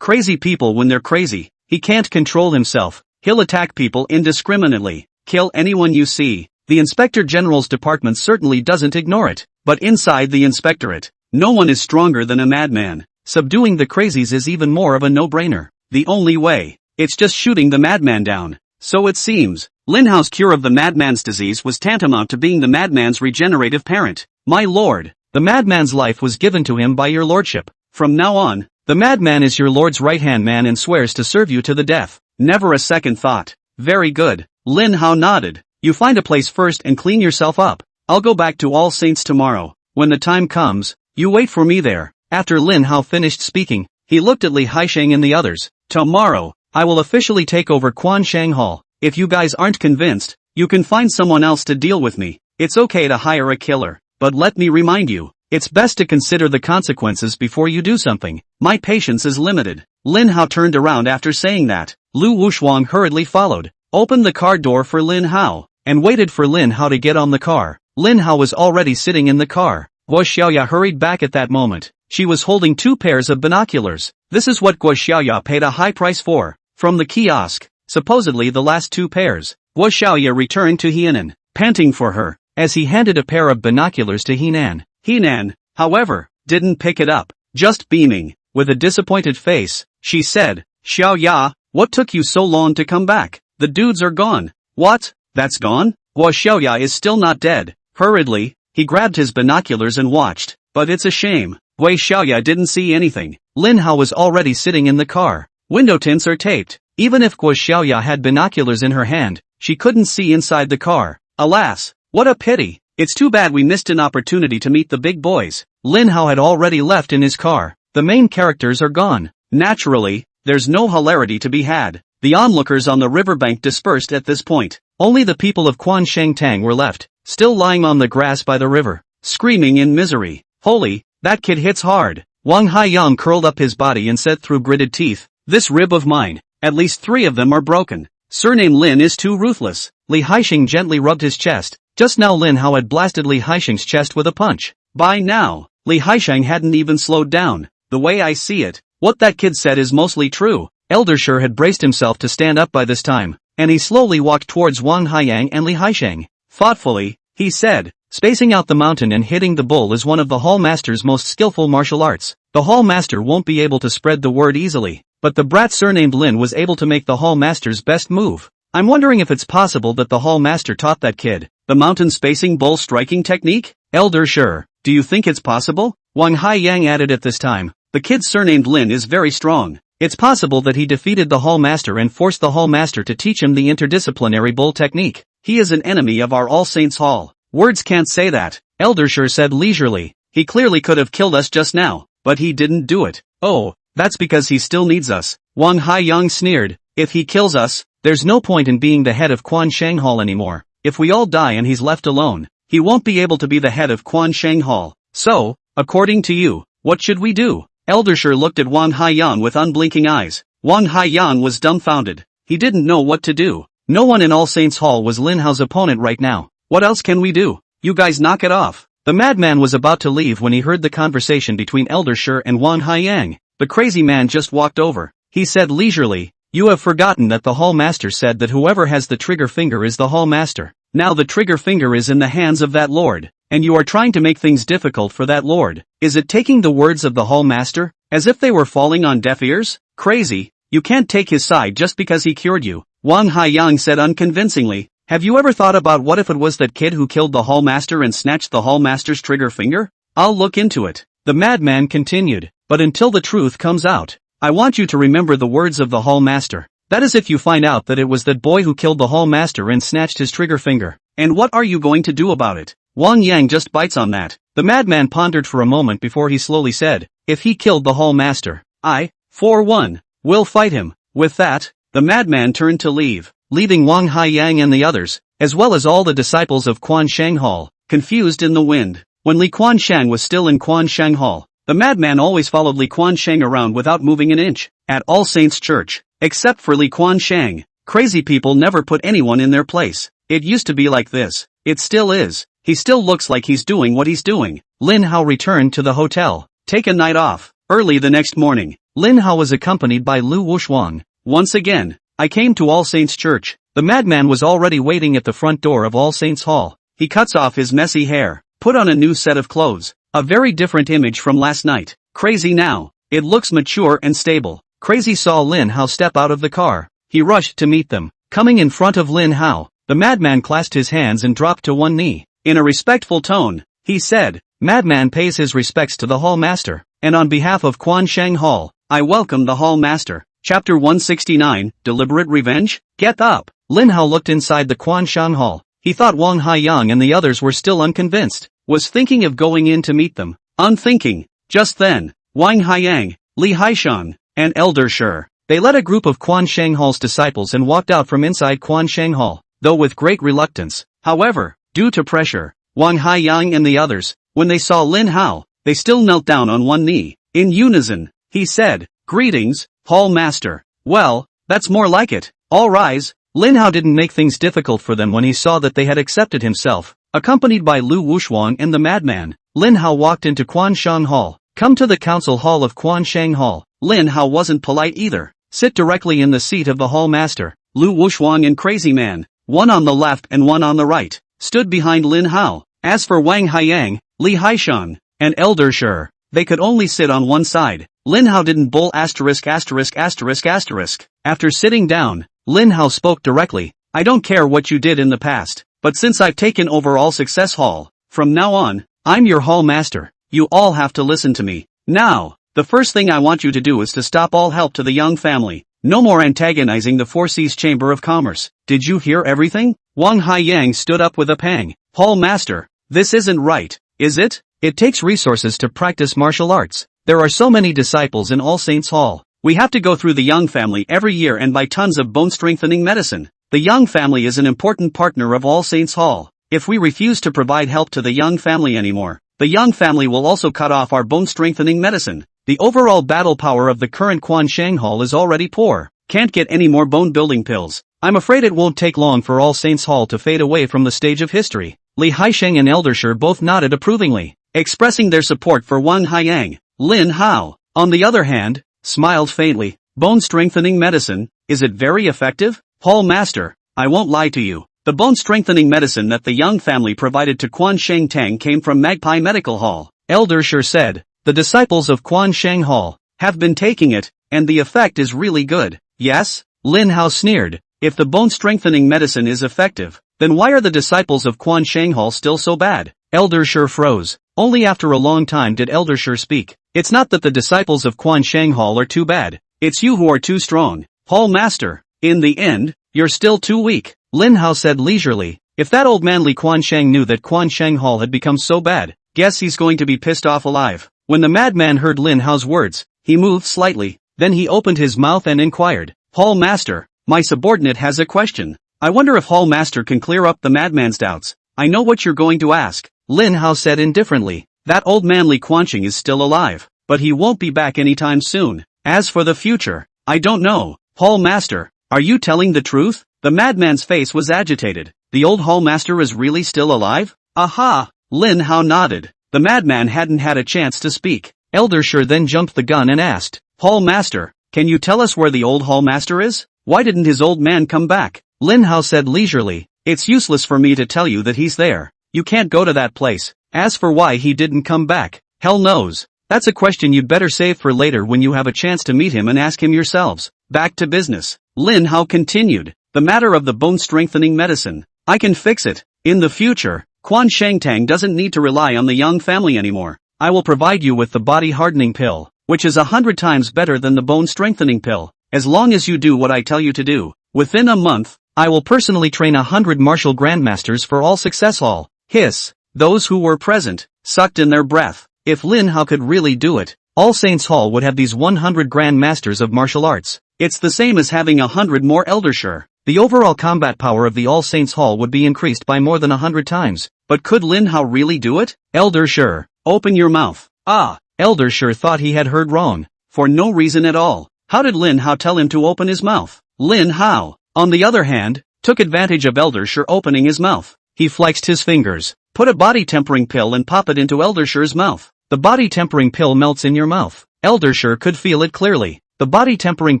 crazy people when they're crazy, he can't control himself. He'll attack people indiscriminately. Kill anyone you see. The Inspector General's department certainly doesn't ignore it. But inside the inspectorate, no one is stronger than a madman. Subduing the crazies is even more of a no-brainer. The only way, it's just shooting the madman down. So it seems, Lin Hao's cure of the madman's disease was tantamount to being the madman's regenerative parent. My lord, the madman's life was given to him by your lordship. From now on, the madman is your lord's right-hand man and swears to serve you to the death. Never a second thought. Very good. Lin Hao nodded. You find a place first and clean yourself up. I'll go back to All Saints tomorrow. When the time comes, you wait for me there. After Lin Hao finished speaking, he looked at Li Haisheng and the others. Tomorrow, I will officially take over Quan Shang Hall. If you guys aren't convinced, you can find someone else to deal with me. It's okay to hire a killer, but let me remind you, it's best to consider the consequences before you do something. My patience is limited. Lin Hao turned around after saying that. Lu Wushuang hurriedly followed, opened the car door for Lin Hao, and waited for Lin Hao to get on the car. Lin Hao was already sitting in the car. Guo Xiaoya hurried back at that moment. She was holding 2 pairs of binoculars. This is what Guo Xiaoya paid a high price for. From the kiosk, supposedly the last 2 pairs. Guo Xiaoya returned to Hienan, panting for her, as he handed a pair of binoculars to Hienan. Hienan, however, didn't pick it up. Just beaming, with a disappointed face, she said, Xiaoya, what took you so long to come back? The dudes are gone. What? That's gone? Guo Xiaoya is still not dead. Hurriedly, he grabbed his binoculars and watched, but it's a shame. Guo Xiaoya didn't see anything. Lin Hao was already sitting in the car. Window tints are taped. Even if Guo Xiaoya had binoculars in her hand, she couldn't see inside the car. Alas, what a pity. It's too bad we missed an opportunity to meet the big boys. Lin Hao had already left in his car. The main characters are gone. Naturally, there's no hilarity to be had. The onlookers on the riverbank dispersed at this point. Only the people of Quansheng were left, still lying on the grass by the river, screaming in misery. Holy, that kid hits hard. Wang Haiyang curled up his body and said through gritted teeth, this rib of mine, at least 3 of them are broken. Surname Lin is too ruthless. Li Haixing gently rubbed his chest. Just now Lin Hao had blasted Li Haixing's chest with a punch. By now, Li Haixing hadn't even slowed down. The way I see it, what that kid said is mostly true. Elder Shi had braced himself to stand up by this time, and he slowly walked towards Wang Haiyang and Li Haixing. Thoughtfully, he said, spacing out the mountain and hitting the bull is one of the Hall Master's most skillful martial arts. The Hall Master won't be able to spread the word easily, but the brat surnamed Lin was able to make the Hall Master's best move. I'm wondering if it's possible that the Hall Master taught that kid the mountain spacing bull striking technique? Elder Shi, do you think it's possible? Wang Haiyang added at this time, the kid surnamed Lin is very strong. It's possible that he defeated the Hall Master and forced the Hall Master to teach him the interdisciplinary bull technique. He is an enemy of our All Saints Hall. Words can't say that, Elder Shi said leisurely. He clearly could have killed us just now, but he didn't do it. Oh, that's because he still needs us. Wang Haiyang sneered, if he kills us, there's no point in being the head of Quansheng Hall anymore. If we all die and he's left alone, he won't be able to be the head of Quansheng Hall. So, according to you, what should we do? Elder Shi looked at Wang Haiyang with unblinking eyes. Wang Haiyang was dumbfounded. He didn't know what to do. No one in All Saints Hall was Lin Hao's opponent right now. What else can we do? You guys knock it off. The madman was about to leave when he heard the conversation between Elder Shi and Wang Haiyang. The crazy man just walked over. He said leisurely, you have forgotten that the Hall Master said that whoever has the trigger finger is the Hall Master. Now the trigger finger is in the hands of that lord, and you are trying to make things difficult for that lord. Is it taking the words of the Hall Master, as if they were falling on deaf ears? Crazy, you can't take his side just because he cured you. Wang Haiyang said unconvincingly, have you ever thought about what if it was that kid who killed the Hall Master and snatched the Hall Master's trigger finger? I'll look into it. The madman continued, but until the truth comes out, I want you to remember the words of the Hall Master. That is if you find out that it was that boy who killed the Hall Master and snatched his trigger finger. And what are you going to do about it? Wang Yang just bites on that. The madman pondered for a moment before he slowly said, if he killed the Hall Master, I, for one, will fight him. With that, the madman turned to leave, leaving Wang Haiyang and the others, as well as all the disciples of Quansheng Hall, confused in the wind. When Li Quansheng was still in Quansheng Hall, the madman always followed Li Quansheng around without moving an inch. At All Saints Church, except for Li Quansheng, crazy people never put anyone in their place. It used to be like this. It still is. He still looks like he's doing what he's doing. Lin Hao returned to the hotel. Take a night off. Early the next morning, Lin Hao was accompanied by Lu Wushuang. Once again, I came to All Saints Church. The madman was already waiting at the front door of All Saints Hall. He cuts off his messy hair, put on a new set of clothes. A very different image from last night. Crazy now. It looks mature and stable. Crazy saw Lin Hao step out of the car. He rushed to meet them. Coming in front of Lin Hao, the madman clasped his hands and dropped to one knee. In a respectful tone, he said, madman pays his respects to the Hall Master, and on behalf of Quansheng Hall, I welcome the Hall Master. Chapter 169, Deliberate Revenge? Get up! Lin Hao looked inside the Quansheng Hall. He thought Wang Haiyang and the others were still unconvinced. Was thinking of going in to meet them. Unthinking. Just then, Wang Haiyang, Li Haixing, and Elder Shi. They led a group of Quansheng Hall's disciples and walked out from inside Quansheng Hall, though with great reluctance. However, due to pressure, Wang Haiyang and the others, when they saw Lin Hao, they still knelt down on one knee. In unison, he said, greetings, Hall Master. Well, that's more like it. All rise. Lin Hao didn't make things difficult for them when he saw that they had accepted himself. Accompanied by Lu Wushuang and the madman, Lin Hao walked into Quansheng Hall. Come to the council hall of Quansheng Hall. Lin Hao wasn't polite either. Sit directly in the seat of the Hall Master. Lu Wushuang and Crazy Man, one on the left and one on the right, stood behind Lin Hao. As for Wang Haiyang, Li Haixing, and Elder Shi, they could only sit on one side. Lin Hao didn't bull asterisk. After sitting down, Lin Hao spoke directly. I don't care what you did in the past, but since I've taken over All Success Hall, from now on, I'm your Hall Master. You all have to listen to me. Now, the first thing I want you to do is to stop all help to the Young family. No more antagonizing the Four Seas Chamber of Commerce. Did you hear everything? Wang Haiyang stood up with a pang. Hall Master, this isn't right, is it? It takes resources to practice martial arts. There are so many disciples in All Saints Hall. We have to go through the Young family every year and buy tons of bone-strengthening medicine. The Young family is an important partner of All Saints Hall. If we refuse to provide help to the Young family anymore, the Young family will also cut off our bone-strengthening medicine. The overall battle power of the current Quansheng Hall is already poor. Can't get any more bone-building pills. I'm afraid it won't take long for All Saints Hall to fade away from the stage of history. Li Haisheng and Eldersher both nodded approvingly, expressing their support for Wang Haiyang. Lin Hao, on the other hand, smiled faintly. Bone-strengthening medicine, is it very effective? Hall Master, I won't lie to you. The bone-strengthening medicine that the Young family provided to Quan Sheng Tang came from Magpie Medical Hall. Eldersher said, the disciples of Quan Sheng Hall have been taking it, and the effect is really good. Yes? Lin Hao sneered. If the bone-strengthening medicine is effective, then why are the disciples of Quan Sheng Hall still so bad? Eldersher froze. Only after a long time did Eldersher speak. It's not that the disciples of Quan Sheng Hall are too bad. It's you who are too strong. Hall Master, in the end, you're still too weak. Lin Hao said leisurely. If that old man Li Quansheng knew that Quan Sheng Hall had become so bad, guess he's going to be pissed off alive. When the madman heard Lin Hao's words, he moved slightly, then he opened his mouth and inquired, Hall Master, my subordinate has a question. I wonder if Hall Master can clear up the madman's doubts. I know what you're going to ask. Lin Hao said indifferently. That old man Li Quansheng is still alive, but he won't be back anytime soon. As for the future, I don't know. Hall Master, are you telling the truth? The madman's face was agitated. The old Hall Master is really still alive? Aha! Lin Hao nodded. The madman hadn't had a chance to speak. Eldersher then jumped the gun and asked, Hall Master, can you tell us where the old Hall Master is? Why didn't his old man come back? Lin Hao said leisurely, it's useless for me to tell you that he's there. You can't go to that place. As for why he didn't come back, hell knows. That's a question you'd better save for later when you have a chance to meet him and ask him yourselves. Back to business. Lin Hao continued, the matter of the bone-strengthening medicine. I can fix it. In the future, Quan Shengtang doesn't need to rely on the Young family anymore. I will provide you with the body-hardening pill, which is 100 times better than the bone-strengthening pill, as long as you do what I tell you to do. Within a month, I will personally train 100 martial grandmasters for all success all. Hiss. Those who were present sucked in their breath. If Lin Hao could really do it, All Saints Hall would have these 100 grandmasters of martial arts. It's the same as having 100 more Eldersher. The overall combat power of the All Saints Hall would be increased by more than 100 times. But could Lin Hao really do it? Eldersher, open your mouth. Ah, Eldersher thought he had heard wrong. For no reason at all. How did Lin Hao tell him to open his mouth? Lin Hao, on the other hand, took advantage of Eldersher opening his mouth. He flexed his fingers, put a body-tempering pill and pop it into Eldersher's mouth. The body-tempering pill melts in your mouth. Eldersher could feel it clearly. The body-tempering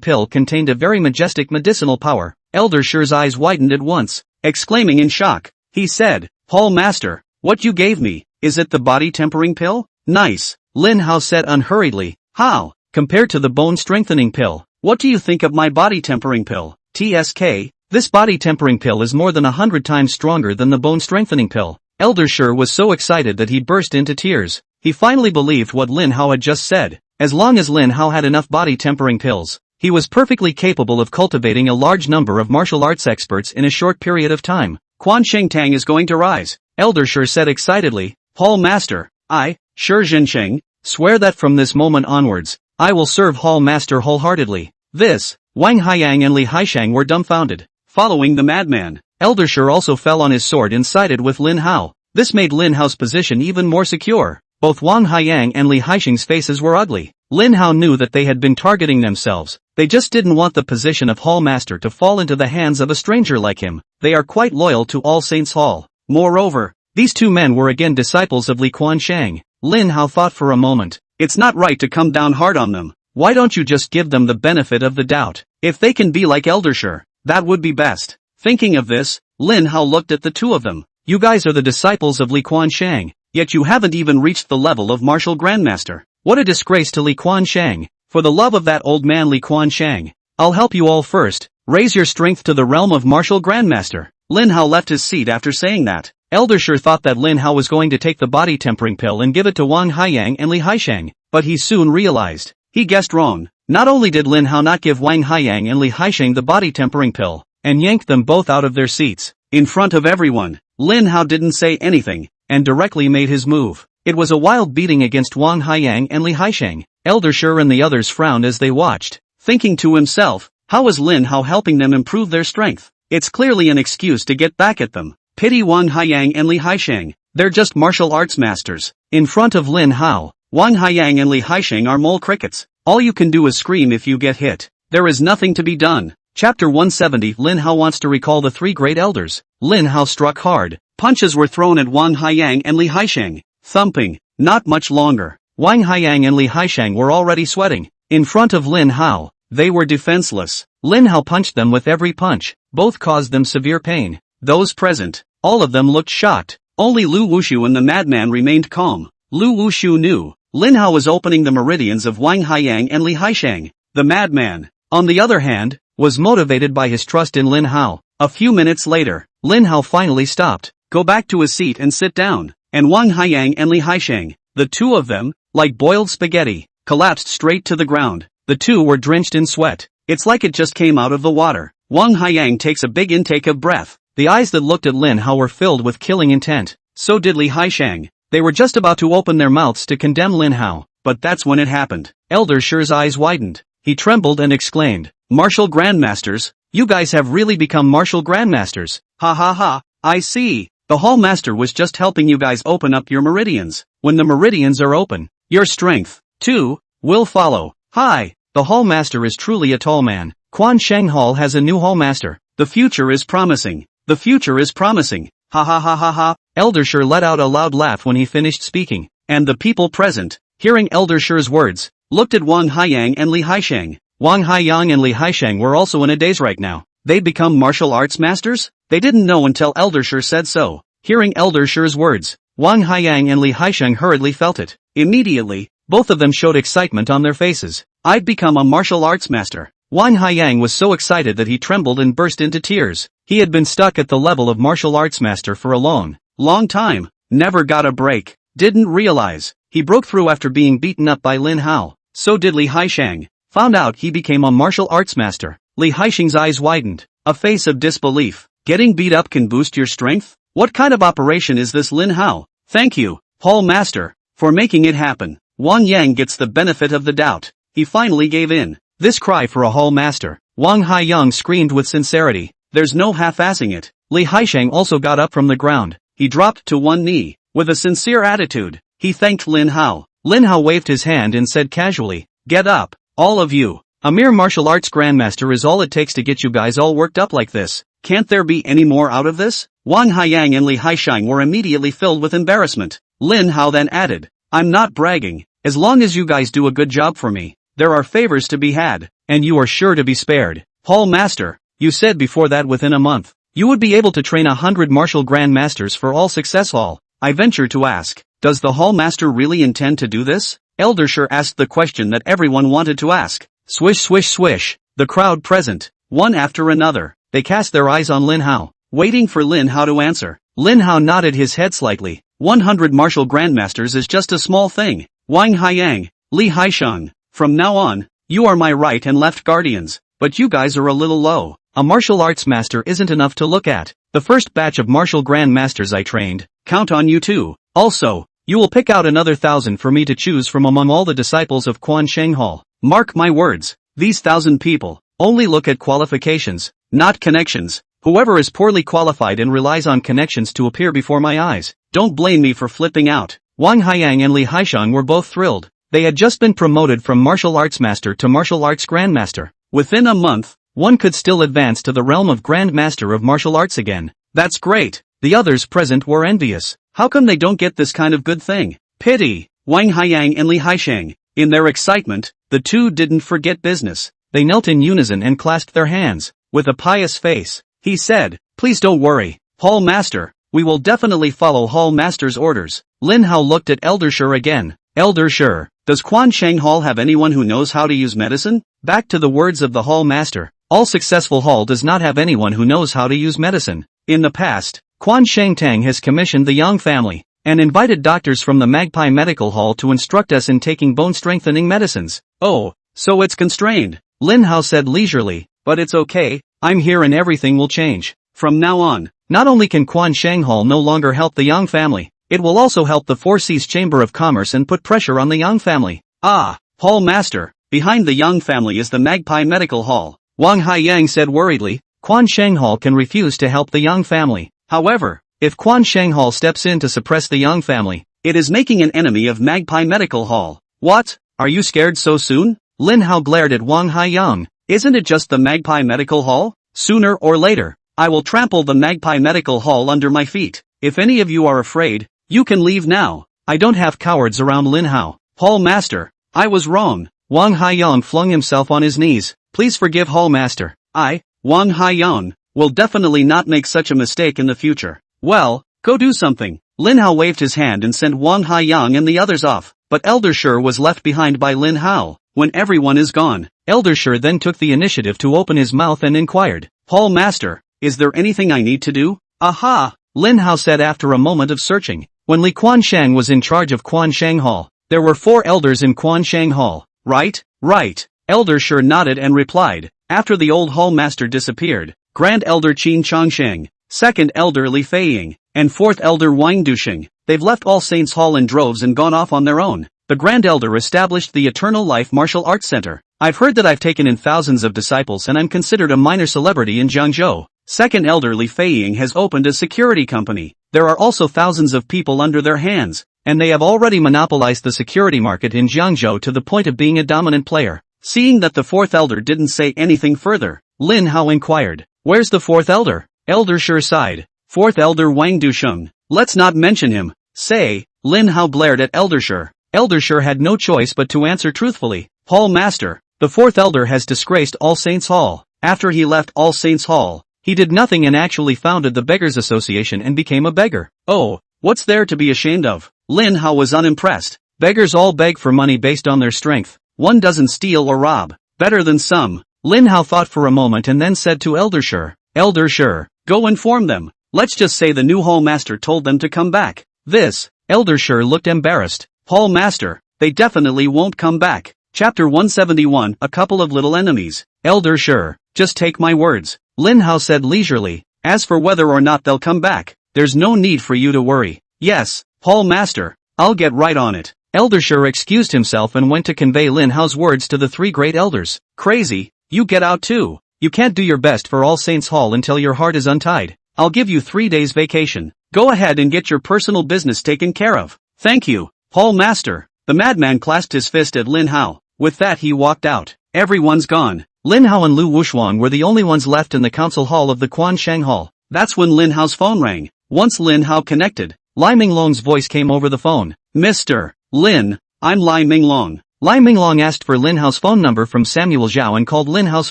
pill contained a very majestic medicinal power. Eldersher's eyes widened at once, exclaiming in shock. He said, Hall Master, what you gave me, is it the body-tempering pill? Nice, Lin Hao said unhurriedly. How? Compared to the bone-strengthening pill, what do you think of my body-tempering pill? TSK, this body-tempering pill is more than 100 times stronger than the bone-strengthening pill. Eldersher was so excited that he burst into tears. He finally believed what Lin Hao had just said. As long as Lin Hao had enough body-tempering pills, he was perfectly capable of cultivating a large number of martial arts experts in a short period of time. Quan Shengtang is going to rise, Eldersher said excitedly. Hall Master, I, Shi Zhensheng, swear that from this moment onwards, I will serve Hall Master wholeheartedly. This, Wang Haiyang and Li Haisheng were dumbfounded. Following the madman, Eldersher also fell on his sword and sided with Lin Hao. This made Lin Hao's position even more secure. Both Wang Haiyang and Li Haisheng's faces were ugly. Lin Hao knew that they had been targeting themselves. They just didn't want the position of Hall Master to fall into the hands of a stranger like him. They are quite loyal to All Saints Hall. Moreover, these two men were again disciples of Li Quansheng. Lin Hao thought for a moment. It's not right to come down hard on them. Why don't you just give them the benefit of the doubt? If they can be like Eldersher, that would be best. Thinking of this, Lin Hao looked at the two of them. You guys are the disciples of Li Quansheng, yet you haven't even reached the level of martial grandmaster. What a disgrace to Li Quansheng. For the love of that old man Li Quansheng, I'll help you all first. Raise your strength to the realm of martial grandmaster. Lin Hao left his seat after saying that. Eldersher thought that Lin Hao was going to take the body-tempering pill and give it to Wang Haiyang and Li Haisheng, but he soon realized. He guessed wrong. Not only did Lin Hao not give Wang Haiyang and Li Haisheng the body-tempering pill, and yanked them both out of their seats, in front of everyone, Lin Hao didn't say anything, and directly made his move. It was a wild beating against Wang Haiyang and Li Haisheng. Elder Shi and the others frowned as they watched, thinking to himself, how is Lin Hao helping them improve their strength? It's clearly an excuse to get back at them. Pity Wang Haiyang and Li Haisheng. They're just martial arts masters. In front of Lin Hao, Wang Haiyang and Li Haisheng are mole crickets. All you can do is scream if you get hit. There is nothing to be done. Chapter 170. Lin Hao wants to recall the three great elders. Lin Hao struck hard. Punches were thrown at Wang Haiyang and Li Haisheng. Thumping. Not much longer. Wang Haiyang and Li Haisheng were already sweating. In front of Lin Hao, they were defenseless. Lin Hao punched them with every punch. Both caused them severe pain. Those present, all of them looked shocked. Only Lu Wushu and the madman remained calm. Lu Wushu knew Lin Hao was opening the meridians of Wang Haiyang and Li Haisheng. The madman, on the other hand, was motivated by his trust in Lin Hao. A few minutes later, Lin Hao finally stopped. Go back to his seat and sit down. And Wang Haiyang and Li Haisheng, the two of them, like boiled spaghetti, collapsed straight to the ground. The two were drenched in sweat. It's like it just came out of the water. Wang Haiyang takes a big intake of breath. The eyes that looked at Lin Hao were filled with killing intent. So did Li Haisheng. They were just about to open their mouths to condemn Lin Hao, but that's when it happened. Elder Shi's eyes widened. He trembled and exclaimed, Martial Grandmasters, you guys have really become Martial Grandmasters. Ha ha ha, I see. The Hall Master was just helping you guys open up your meridians. When the meridians are open, your strength, too, will follow. Hi, the Hall Master is truly a tall man. Quan Sheng Hall has a new Hall Master. The future is promising. The future is promising. Ha ha ha ha ha. Elder Shi let out a loud laugh when he finished speaking, and the people present, hearing Elder Shi's words, looked at Wang Haiyang and Li Haisheng. Wang Haiyang and Li Haisheng were also in a daze right now. They'd become martial arts masters? They didn't know until Elder Shi said so. Hearing Elder Shi's words, Wang Haiyang and Li Haisheng hurriedly felt it. Immediately, both of them showed excitement on their faces. I'd become a martial arts master. Wang Haiyang was so excited that he trembled and burst into tears. He had been stuck at the level of martial arts master for a long time. Never got a break. Didn't realize. He broke through after being beaten up by Lin Hao. So did Li Haisheng. Found out he became a martial arts master. Li Haisheng's eyes widened. A face of disbelief. Getting beat up can boost your strength? What kind of operation is this, Lin Hao? Thank you, Hall Master, for making it happen. Wang Yang gets the benefit of the doubt. He finally gave in. This cry for a Hall Master. Wang Haiyang screamed with sincerity. There's no half-assing it. Li Haisheng also got up from the ground. He dropped to one knee. With a sincere attitude, he thanked Lin Hao. Lin Hao waved his hand and said casually, Get up, all of you. A mere martial arts grandmaster is all it takes to get you guys all worked up like this. Can't there be any more out of this? Wang Haiyang and Li Haisheng were immediately filled with embarrassment. Lin Hao then added, I'm not bragging. As long as you guys do a good job for me, there are favors to be had, and you are sure to be spared. Hall Master, you said before that within a month, you would be able to train 100 martial grandmasters for all success. Hall. I venture to ask, does the Hall Master really intend to do this? Elder Shi asked the question that everyone wanted to ask. Swish swish swish. The crowd present, one after another, they cast their eyes on Lin Hao, waiting for Lin Hao to answer. Lin Hao nodded his head slightly. 100 martial grandmasters is just a small thing. Wang Haiyang, Li Haisheng, from now on, you are my right and left guardians, but you guys are a little low. A martial arts master isn't enough to look at. The first batch of martial grandmasters I trained, count on you too. Also, you will pick out another 1,000 for me to choose from among all the disciples of Quan Sheng Hall. Mark my words, these 1,000 people only look at qualifications, not connections. Whoever is poorly qualified and relies on connections to appear before my eyes, don't blame me for flipping out. Wang Haiyang and Li Haisheng were both thrilled. They had just been promoted from martial arts master to martial arts grandmaster. Within a month, one could still advance to the realm of grandmaster of martial arts again. That's great. The others present were envious. How come they don't get this kind of good thing? Pity. Wang Haiyang and Li Haisheng. In their excitement, the two didn't forget business. They knelt in unison and clasped their hands. With a pious face, he said, Please don't worry, Hall Master. We will definitely follow Hall Master's orders. Lin Hao looked at Elder Shi again. Elder Shi, does Quan Sheng Hall have anyone who knows how to use medicine? Back to the words of the Hall Master. All successful Hall does not have anyone who knows how to use medicine. In the past, Quan Sheng Tang has commissioned the Yang family, and invited doctors from the Magpie Medical Hall to instruct us in taking bone-strengthening medicines. Oh, so it's constrained. Lin Hao said leisurely, but it's okay, I'm here and everything will change. From now on, not only can Quan Sheng Hall no longer help the Yang family, It will also help the Four Seas Chamber of Commerce and put pressure on the Yang family. Ah, Hall Master, behind the Yang family is the Magpie Medical Hall. Wang Haiyang said worriedly. Quan Sheng Hall can refuse to help the Yang family. However, if Quan Sheng Hall steps in to suppress the Yang family, it is making an enemy of Magpie Medical Hall. What? Are you scared so soon? Lin Hao glared at Wang Haiyang. Isn't it just the Magpie Medical Hall? Sooner or later, I will trample the Magpie Medical Hall under my feet. If any of you are afraid, you can leave now. I don't have cowards around Lin Hao. Hall Master, I was wrong. Wang Haiyang flung himself on his knees. Please forgive Hall Master. I, Wang Haiyang, will definitely not make such a mistake in the future. Well, go do something. Lin Hao waved his hand and sent Wang Haiyang and the others off, but Elder Shi was left behind by Lin Hao. When everyone is gone, Elder Shi then took the initiative to open his mouth and inquired, Hall Master, is there anything I need to do? Aha! Lin Hao said after a moment of searching. When Li Quansheng was in charge of Quansheng Hall, there were 4 elders in Quansheng Hall, right? Right. Elder Shi nodded and replied. After the old Hall Master disappeared, Grand Elder Qin Chongsheng, Second Elder Li Feiying, and Fourth Elder Wang Dusheng, they've left All Saints Hall in droves and gone off on their own. The Grand Elder established the Eternal Life Martial Arts Center. I've heard that I've taken in thousands of disciples and I'm considered a minor celebrity in Jiangzhou. Second Elder Li Feiying has opened a security company. There are also thousands of people under their hands, and they have already monopolized the security market in Jiangzhou to the point of being a dominant player. Seeing that the 4th Elder didn't say anything further, Lin Hao inquired, where's the 4th Elder? Elder Shi sighed. 4th Elder Wang Dusheng. Let's not mention him. Say, Lin Hao glared at Elder Shi. Elder Shi had no choice but to answer truthfully. Hall Master, the 4th Elder has disgraced All Saints Hall. After he left All Saints Hall, he did nothing and actually founded the Beggars Association and became a beggar. Oh, what's there to be ashamed of? Lin Hao was unimpressed. Beggars all beg for money based on their strength. One doesn't steal or rob. Better than some. Lin Hao thought for a moment and then said to Elder Shi, Elder Shi, go inform them. Let's just say the new Hall Master told them to come back. This, Elder Shi looked embarrassed. Hall Master, they definitely won't come back. Chapter 171, A Couple of Little Enemies. Elder Shi, just take my words. Lin Hao said leisurely. As for whether or not they'll come back, there's no need for you to worry. Yes, Hall Master, I'll get right on it. Elder Shi excused himself and went to convey Lin Hao's words to the 3 great elders. Crazy, you get out too. You can't do your best for All Saints Hall until your heart is untied. I'll give you 3 days vacation. Go ahead and get your personal business taken care of. Thank you, Hall Master. The madman clasped his fist at Lin Hao. With that he walked out. Everyone's gone. Lin Hao and Lu Wushuang were the only ones left in the council hall of the Quansheng Hall. That's when Lin Hao's phone rang. Once Lin Hao connected, Lai Minglong's voice came over the phone. Mr. Lin, I'm Lai Minglong. Lai Minglong asked for Lin Hao's phone number from Samuel Zhao and called Lin Hao's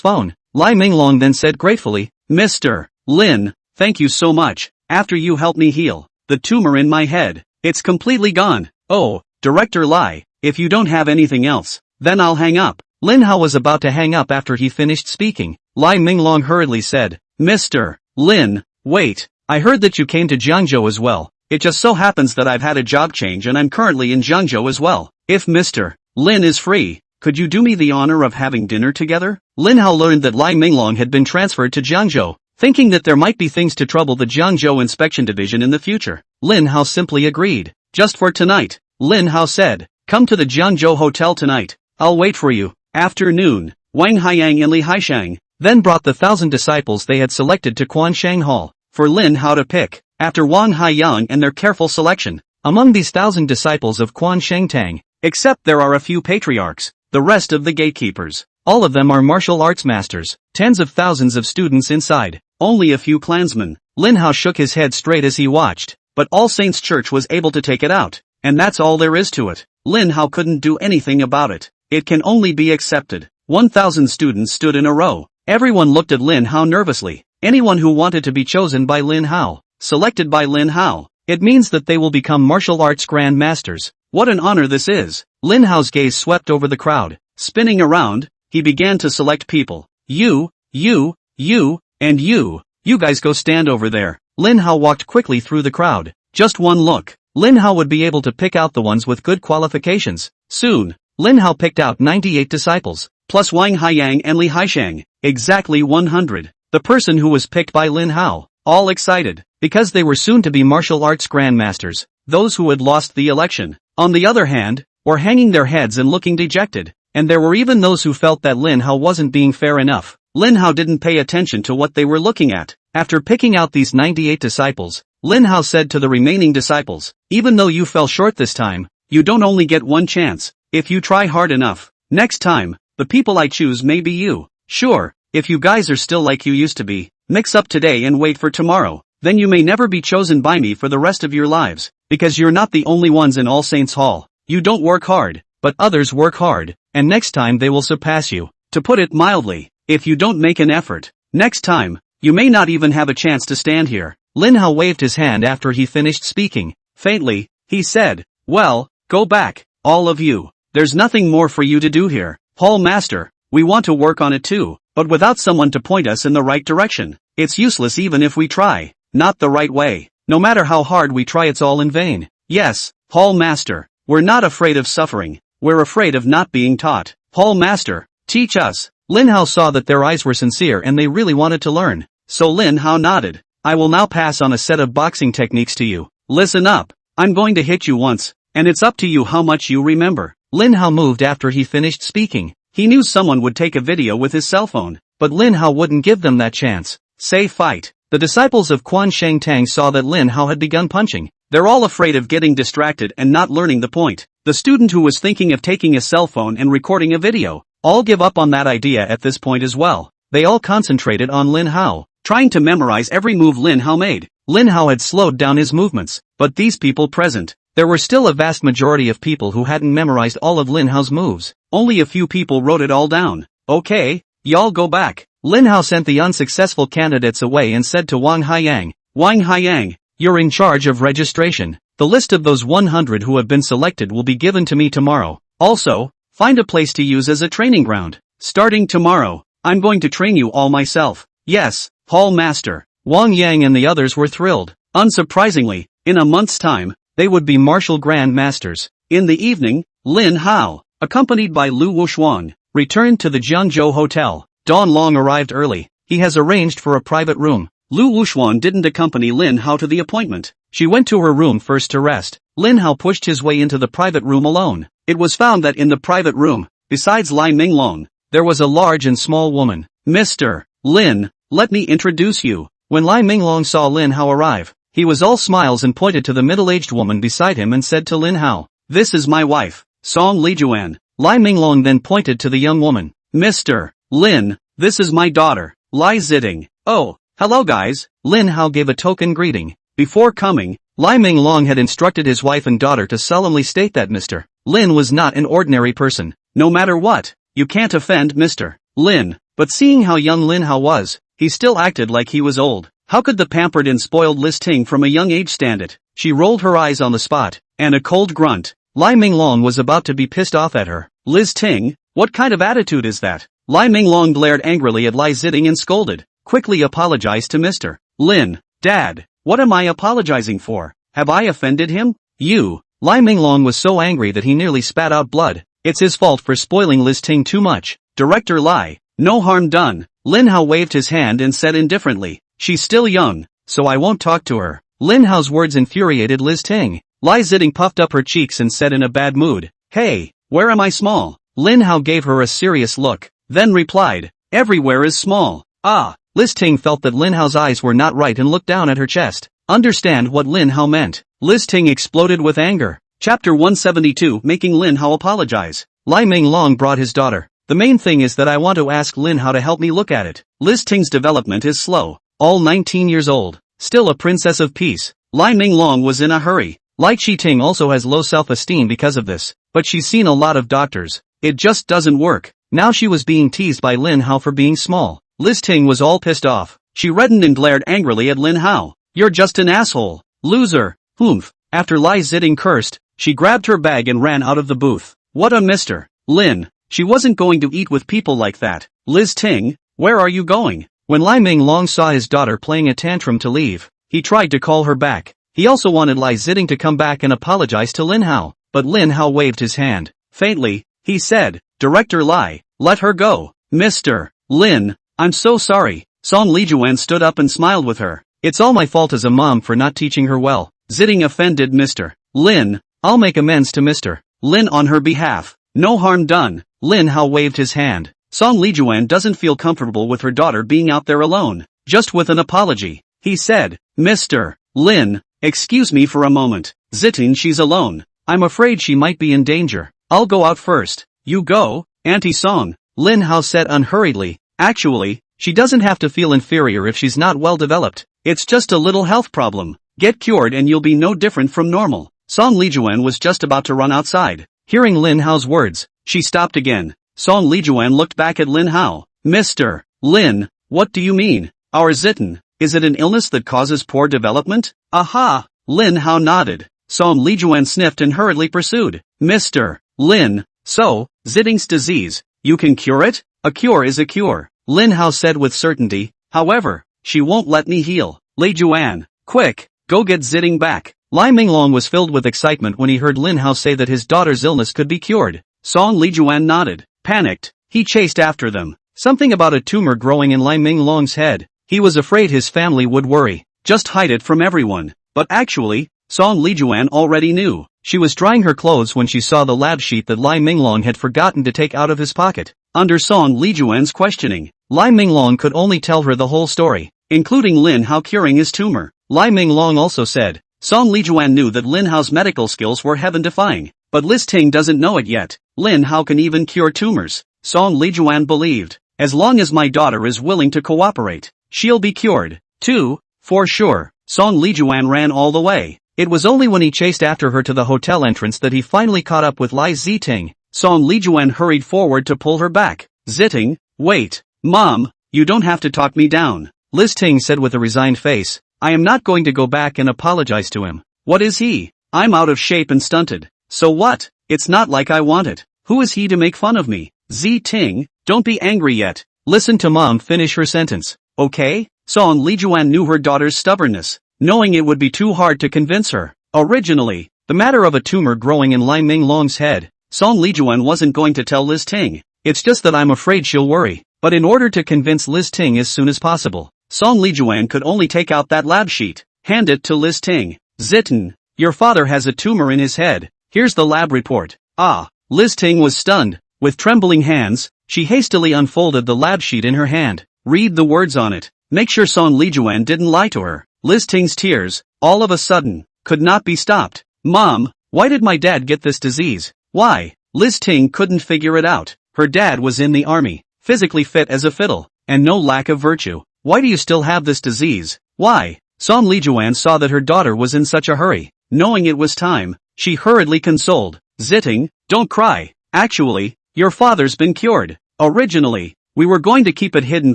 phone. Lai Minglong then said gratefully, Mr. Lin, thank you so much. After you helped me heal the tumor in my head, it's completely gone. Oh, Director Lai, if you don't have anything else, then I'll hang up. Lin Hao was about to hang up after he finished speaking. Lai Minglong hurriedly said, Mr. Lin, wait, I heard that you came to Jiangzhou as well. It just so happens that I've had a job change and I'm currently in Jiangzhou as well. If Mr. Lin is free, could you do me the honor of having dinner together? Lin Hao learned that Lai Minglong had been transferred to Jiangzhou, thinking that there might be things to trouble the Jiangzhou Inspection Division in the future. Lin Hao simply agreed. Just for tonight, Lin Hao said, come to the Jiangzhou Hotel tonight. I'll wait for you. Afternoon, Wang Haiyang and Li Haishang then brought the 1,000 disciples they had selected to Quansheng Hall for Lin Hao to pick. After Wang Haiyang and their careful selection, among these 1,000 disciples of Quansheng Tang, except there are a few patriarchs, the rest of the gatekeepers, all of them are martial arts masters, tens of thousands of students inside, only a few clansmen. Lin Hao shook his head straight as he watched, but All Saints Church was able to take it out, and that's all there is to it. Lin Hao couldn't do anything about it. It can only be accepted. 1,000 students stood in a row. Everyone looked at Lin Hao nervously. Anyone who wanted to be chosen by Lin Hao, selected by Lin Hao, it means that they will become martial arts grand masters. What an honor this is. Lin Hao's gaze swept over the crowd. Spinning around, he began to select people. You, and you. You guys go stand over there. Lin Hao walked quickly through the crowd. Just one look. Lin Hao would be able to pick out the ones with good qualifications. Soon, Lin Hao picked out 98 disciples, plus Wang Haiyang and Li Haishang, exactly 100. The person who was picked by Lin Hao, all excited, because they were soon to be martial arts grandmasters, those who had lost the election, on the other hand, were hanging their heads and looking dejected. And there were even those who felt that Lin Hao wasn't being fair enough. Lin Hao didn't pay attention to what they were looking at. After picking out these 98 disciples, Lin Hao said to the remaining disciples, even though you fell short this time, you don't only get one chance, if you try hard enough. Next time, the people I choose may be you. Sure, if you guys are still like you used to be, mix up today and wait for tomorrow, then you may never be chosen by me for the rest of your lives, because you're not the only ones in All Saints Hall. You don't work hard, but others work hard, and next time they will surpass you. To put it mildly, if you don't make an effort, next time, you may not even have a chance to stand here. Lin Hao waved his hand after he finished speaking. Faintly, he said, well, go back, all of you. There's nothing more for you to do here. Hall Master, we want to work on it too, but without someone to point us in the right direction. It's useless even if we try, not the right way. No matter how hard we try, it's all in vain. Yes, Hall Master, we're not afraid of suffering. We're afraid of not being taught. Hall Master, teach us. Lin Hao saw that their eyes were sincere and they really wanted to learn. So Lin Hao nodded. I will now pass on a set of boxing techniques to you. Listen up. I'm going to hit you once, and it's up to you how much you remember. Lin Hao moved after he finished speaking. He knew someone would take a video with his cell phone, but Lin Hao wouldn't give them that chance. Say fight. The disciples of Quan Sheng Tang saw that Lin Hao had begun punching. They're all afraid of getting distracted and not learning the point. The student who was thinking of taking a cell phone and recording a video, all give up on that idea at this point as well. They all concentrated on Lin Hao, trying to memorize every move Lin Hao made. Lin Hao had slowed down his movements, but these people present, there were still a vast majority of people who hadn't memorized all of Lin Hao's moves. Only a few people wrote it all down. Okay, y'all go back. Lin Hao sent the unsuccessful candidates away and said to Wang Haiyang, Wang Haiyang, you're in charge of registration. The list of those 100 who have been selected will be given to me tomorrow. Also, find a place to use as a training ground. Starting tomorrow, I'm going to train you all myself. Yes, Hall Master. Wang Yang and the others were thrilled. Unsurprisingly, in a month's time, they would be martial grand masters. In the evening, Lin Hao, accompanied by Lu Wushuang, returned to the Jiangyang Hotel. Don Long arrived early. He has arranged for a private room. Lu Wushuang didn't accompany Lin Hao to the appointment. She went to her room first to rest. Lin Hao pushed his way into the private room alone. It was found that in the private room, besides Lai Minglong, there was a large and small woman. Mr. Lin, let me introduce you. When Lai Minglong saw Lin Hao arrive, he was all smiles and pointed to the middle-aged woman beside him and said to Lin Hao, this is my wife, Song Lijuan. Lai Minglong then pointed to the young woman. Mr. Lin, this is my daughter, Lai Ziding. Oh, hello guys. Lin Hao gave a token greeting. Before coming, Lai Minglong had instructed his wife and daughter to solemnly state that Mr. Lin was not an ordinary person. No matter what, you can't offend Mr. Lin. But seeing how young Lin Hao was, he still acted like he was old. How could the pampered and spoiled Liz Ting from a young age stand it? She rolled her eyes on the spot, and a cold grunt. Lai Minglong was about to be pissed off at her. Liz Ting, what kind of attitude is that? Lai Minglong glared angrily at Lai Ziding and scolded. Quickly apologized to Mr. Lin. Dad, what am I apologizing for? Have I offended him? You. Lai Minglong was so angry that he nearly spat out blood. It's his fault for spoiling Liz Ting too much. Director Lai. No harm done. Lin Hao waved his hand and said indifferently, she's still young, so I won't talk to her. Lin Hao's words infuriated Liz Ting. Lai Ziding puffed up her cheeks and said in a bad mood, hey, where am I small? Lin Hao gave her a serious look, then replied, everywhere is small. Ah. Liz Ting felt that Lin Hao's eyes were not right and looked down at her chest. Understand what Lin Hao meant. Liz Ting exploded with anger. Chapter 172 Making Lin Hao Apologize. Lai Minglong brought his daughter. The main thing is that I want to ask Lin Hao to help me look at it. Liz Ting's development is slow. All 19 years old. Still a princess of peace. Lai Minglong was in a hurry. Lai Chi-ting also has low self-esteem because of this. But she's seen a lot of doctors. It just doesn't work. Now she was being teased by Lin Hao for being small. Liz Ting was all pissed off. She reddened and glared angrily at Lin Hao. You're just an asshole. Loser. Humph. After Lai Ziding cursed, she grabbed her bag and ran out of the booth. What a Mr. Lin. She wasn't going to eat with people like that. Liz Ting, where are you going? When Lai Minglong saw his daughter playing a tantrum to leave, he tried to call her back. He also wanted Lai Ziding to come back and apologize to Lin Hao, but Lin Hao waved his hand. Faintly, he said, Director Lai, let her go. Mr. Lin, I'm so sorry. Song Lijuan stood up and smiled with her. It's all my fault as a mom for not teaching her well. Zitting offended Mr. Lin. I'll make amends to Mr. Lin on her behalf. No harm done. Lin Hao waved his hand. Song Lijuan doesn't feel comfortable with her daughter being out there alone. Just with an apology. He said, Mr. Lin, excuse me for a moment. Zitting, she's alone. I'm afraid she might be in danger. I'll go out first. You go, Auntie Song. Lin Hao said unhurriedly. Actually, she doesn't have to feel inferior if she's not well developed. It's just a little health problem. Get cured and you'll be no different from normal. Song Lijuan was just about to run outside. Hearing Lin Hao's words, she stopped again. Song Lijuan looked back at Lin Hao. Mr. Lin, what do you mean? Our Zitten, is it an illness that causes poor development? Aha! Lin Hao nodded. Song Lijuan sniffed and hurriedly pursued. Mr. Lin, so, Zitting's disease, you can cure it? A cure is a cure, Lin Hao said with certainty. However, she won't let me heal. Lei Juan, quick, go get Zitting back. Lai Minglong was filled with excitement when he heard Lin Hao say that his daughter's illness could be cured. Song Lijuan nodded. Panicked, he chased after them. Something about a tumor growing in Lai Minglong's head. He was afraid his family would worry. Just hide it from everyone. But actually, Song Lijuan already knew. She was drying her clothes when she saw the lab sheet that Lai Minglong had forgotten to take out of his pocket. Under Song Lijuan's questioning, Lai Minglong could only tell her the whole story, including Lin Hao curing his tumor. Lai Minglong also said, Song Lijuan knew that Lin Hao's medical skills were heaven-defying, but Liz Ting doesn't know it yet. Lin Hao can even cure tumors. Song Lijuan believed, as long as my daughter is willing to cooperate, she'll be cured, too, for sure. Song Lijuan ran all the way. It was only when he chased after her to the hotel entrance that he finally caught up with Lai Ziting. Song Lijuan hurried forward to pull her back. Zitting, wait. Mom, you don't have to talk me down. Liz Ting said with a resigned face. I am not going to go back and apologize to him. What is he? I'm out of shape and stunted. So what? It's not like I want it. Who is he to make fun of me? Ziting, don't be angry yet. Listen to Mom finish her sentence, okay? Song Lijuan knew her daughter's stubbornness, knowing it would be too hard to convince her. Originally, the matter of a tumor growing in Lai Minglong's head, Song Lijuan wasn't going to tell Liz Ting. It's just that I'm afraid she'll worry. But in order to convince Liz Ting as soon as possible, Song Lijuan could only take out that lab sheet, hand it to Liz Ting. Zitten, your father has a tumor in his head. Here's the lab report. Ah, Liz Ting was stunned. With trembling hands, she hastily unfolded the lab sheet in her hand. Read the words on it. Make sure Song Lijuan didn't lie to her. Liz Ting's tears, all of a sudden, could not be stopped. Mom, why did my dad get this disease? Why? Liz Ting couldn't figure it out. Her dad was in the army, physically fit as a fiddle, and no lack of virtue. Why do you still have this disease? Why? Song Lijuan saw that her daughter was in such a hurry. Knowing it was time, she hurriedly consoled. Zitting, don't cry. Actually, your father's been cured. Originally, we were going to keep it hidden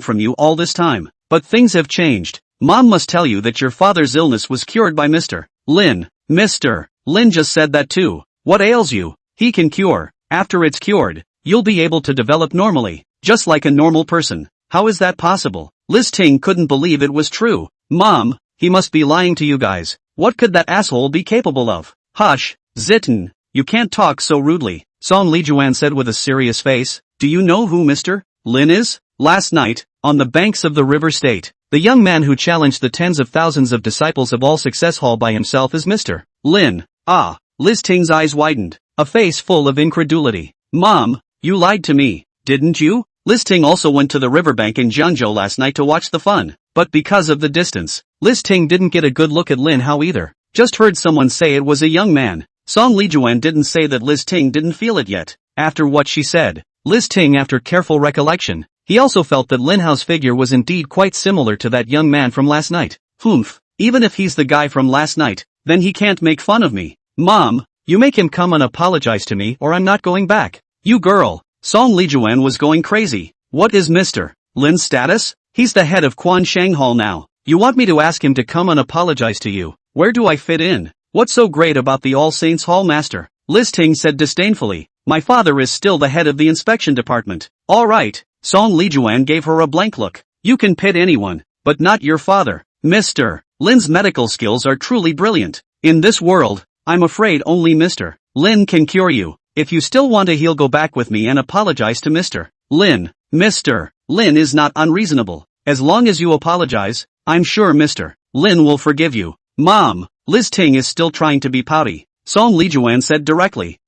from you all this time. But things have changed. Mom must tell you that your father's illness was cured by Mr. Lin. Mr. Lin just said that too. What ails you? He can cure. After it's cured, you'll be able to develop normally, just like a normal person. How is that possible? Liz Ting couldn't believe it was true. Mom, he must be lying to you guys. What could that asshole be capable of? Hush, Zitten, you can't talk so rudely, Song Lijuan said with a serious face. Do you know who Mr. Lin is? Last night, on the banks of the river state, the young man who challenged the tens of thousands of disciples of All Success Hall by himself is Mr. Lin. Ah, Liz Ting's eyes widened, a face full of incredulity. Mom, you lied to me, didn't you? Liz Ting also went to the riverbank in Jiangyang last night to watch the fun, but because of the distance, Liz Ting didn't get a good look at Lin Hao either. Just heard someone say it was a young man. Song Lijuan didn't say that Liz Ting didn't feel it yet. After what she said, Liz Ting after careful recollection, he also felt that Lin Hao's figure was indeed quite similar to that young man from last night. Humph, even if he's the guy from last night, then he can't make fun of me. Mom, you make him come and apologize to me or I'm not going back. You girl. Song Lijuan was going crazy. What is Mr. Lin's status? He's the head of Quan Shang Hall now. You want me to ask him to come and apologize to you? Where do I fit in? What's so great about the All Saints Hall master? Liz Ting said disdainfully. My father is still the head of the inspection department. Alright. Song Lijuan gave her a blank look. You can pit anyone, but not your father. Mr. Lin's medical skills are truly brilliant. In this world, I'm afraid only Mr. Lin can cure you. If you still want to heal, go back with me and apologize to Mr. Lin. Mr. Lin is not unreasonable. As long as you apologize, I'm sure Mr. Lin will forgive you. Mom, Liz Ting is still trying to be pouty. Song Lijuan said directly.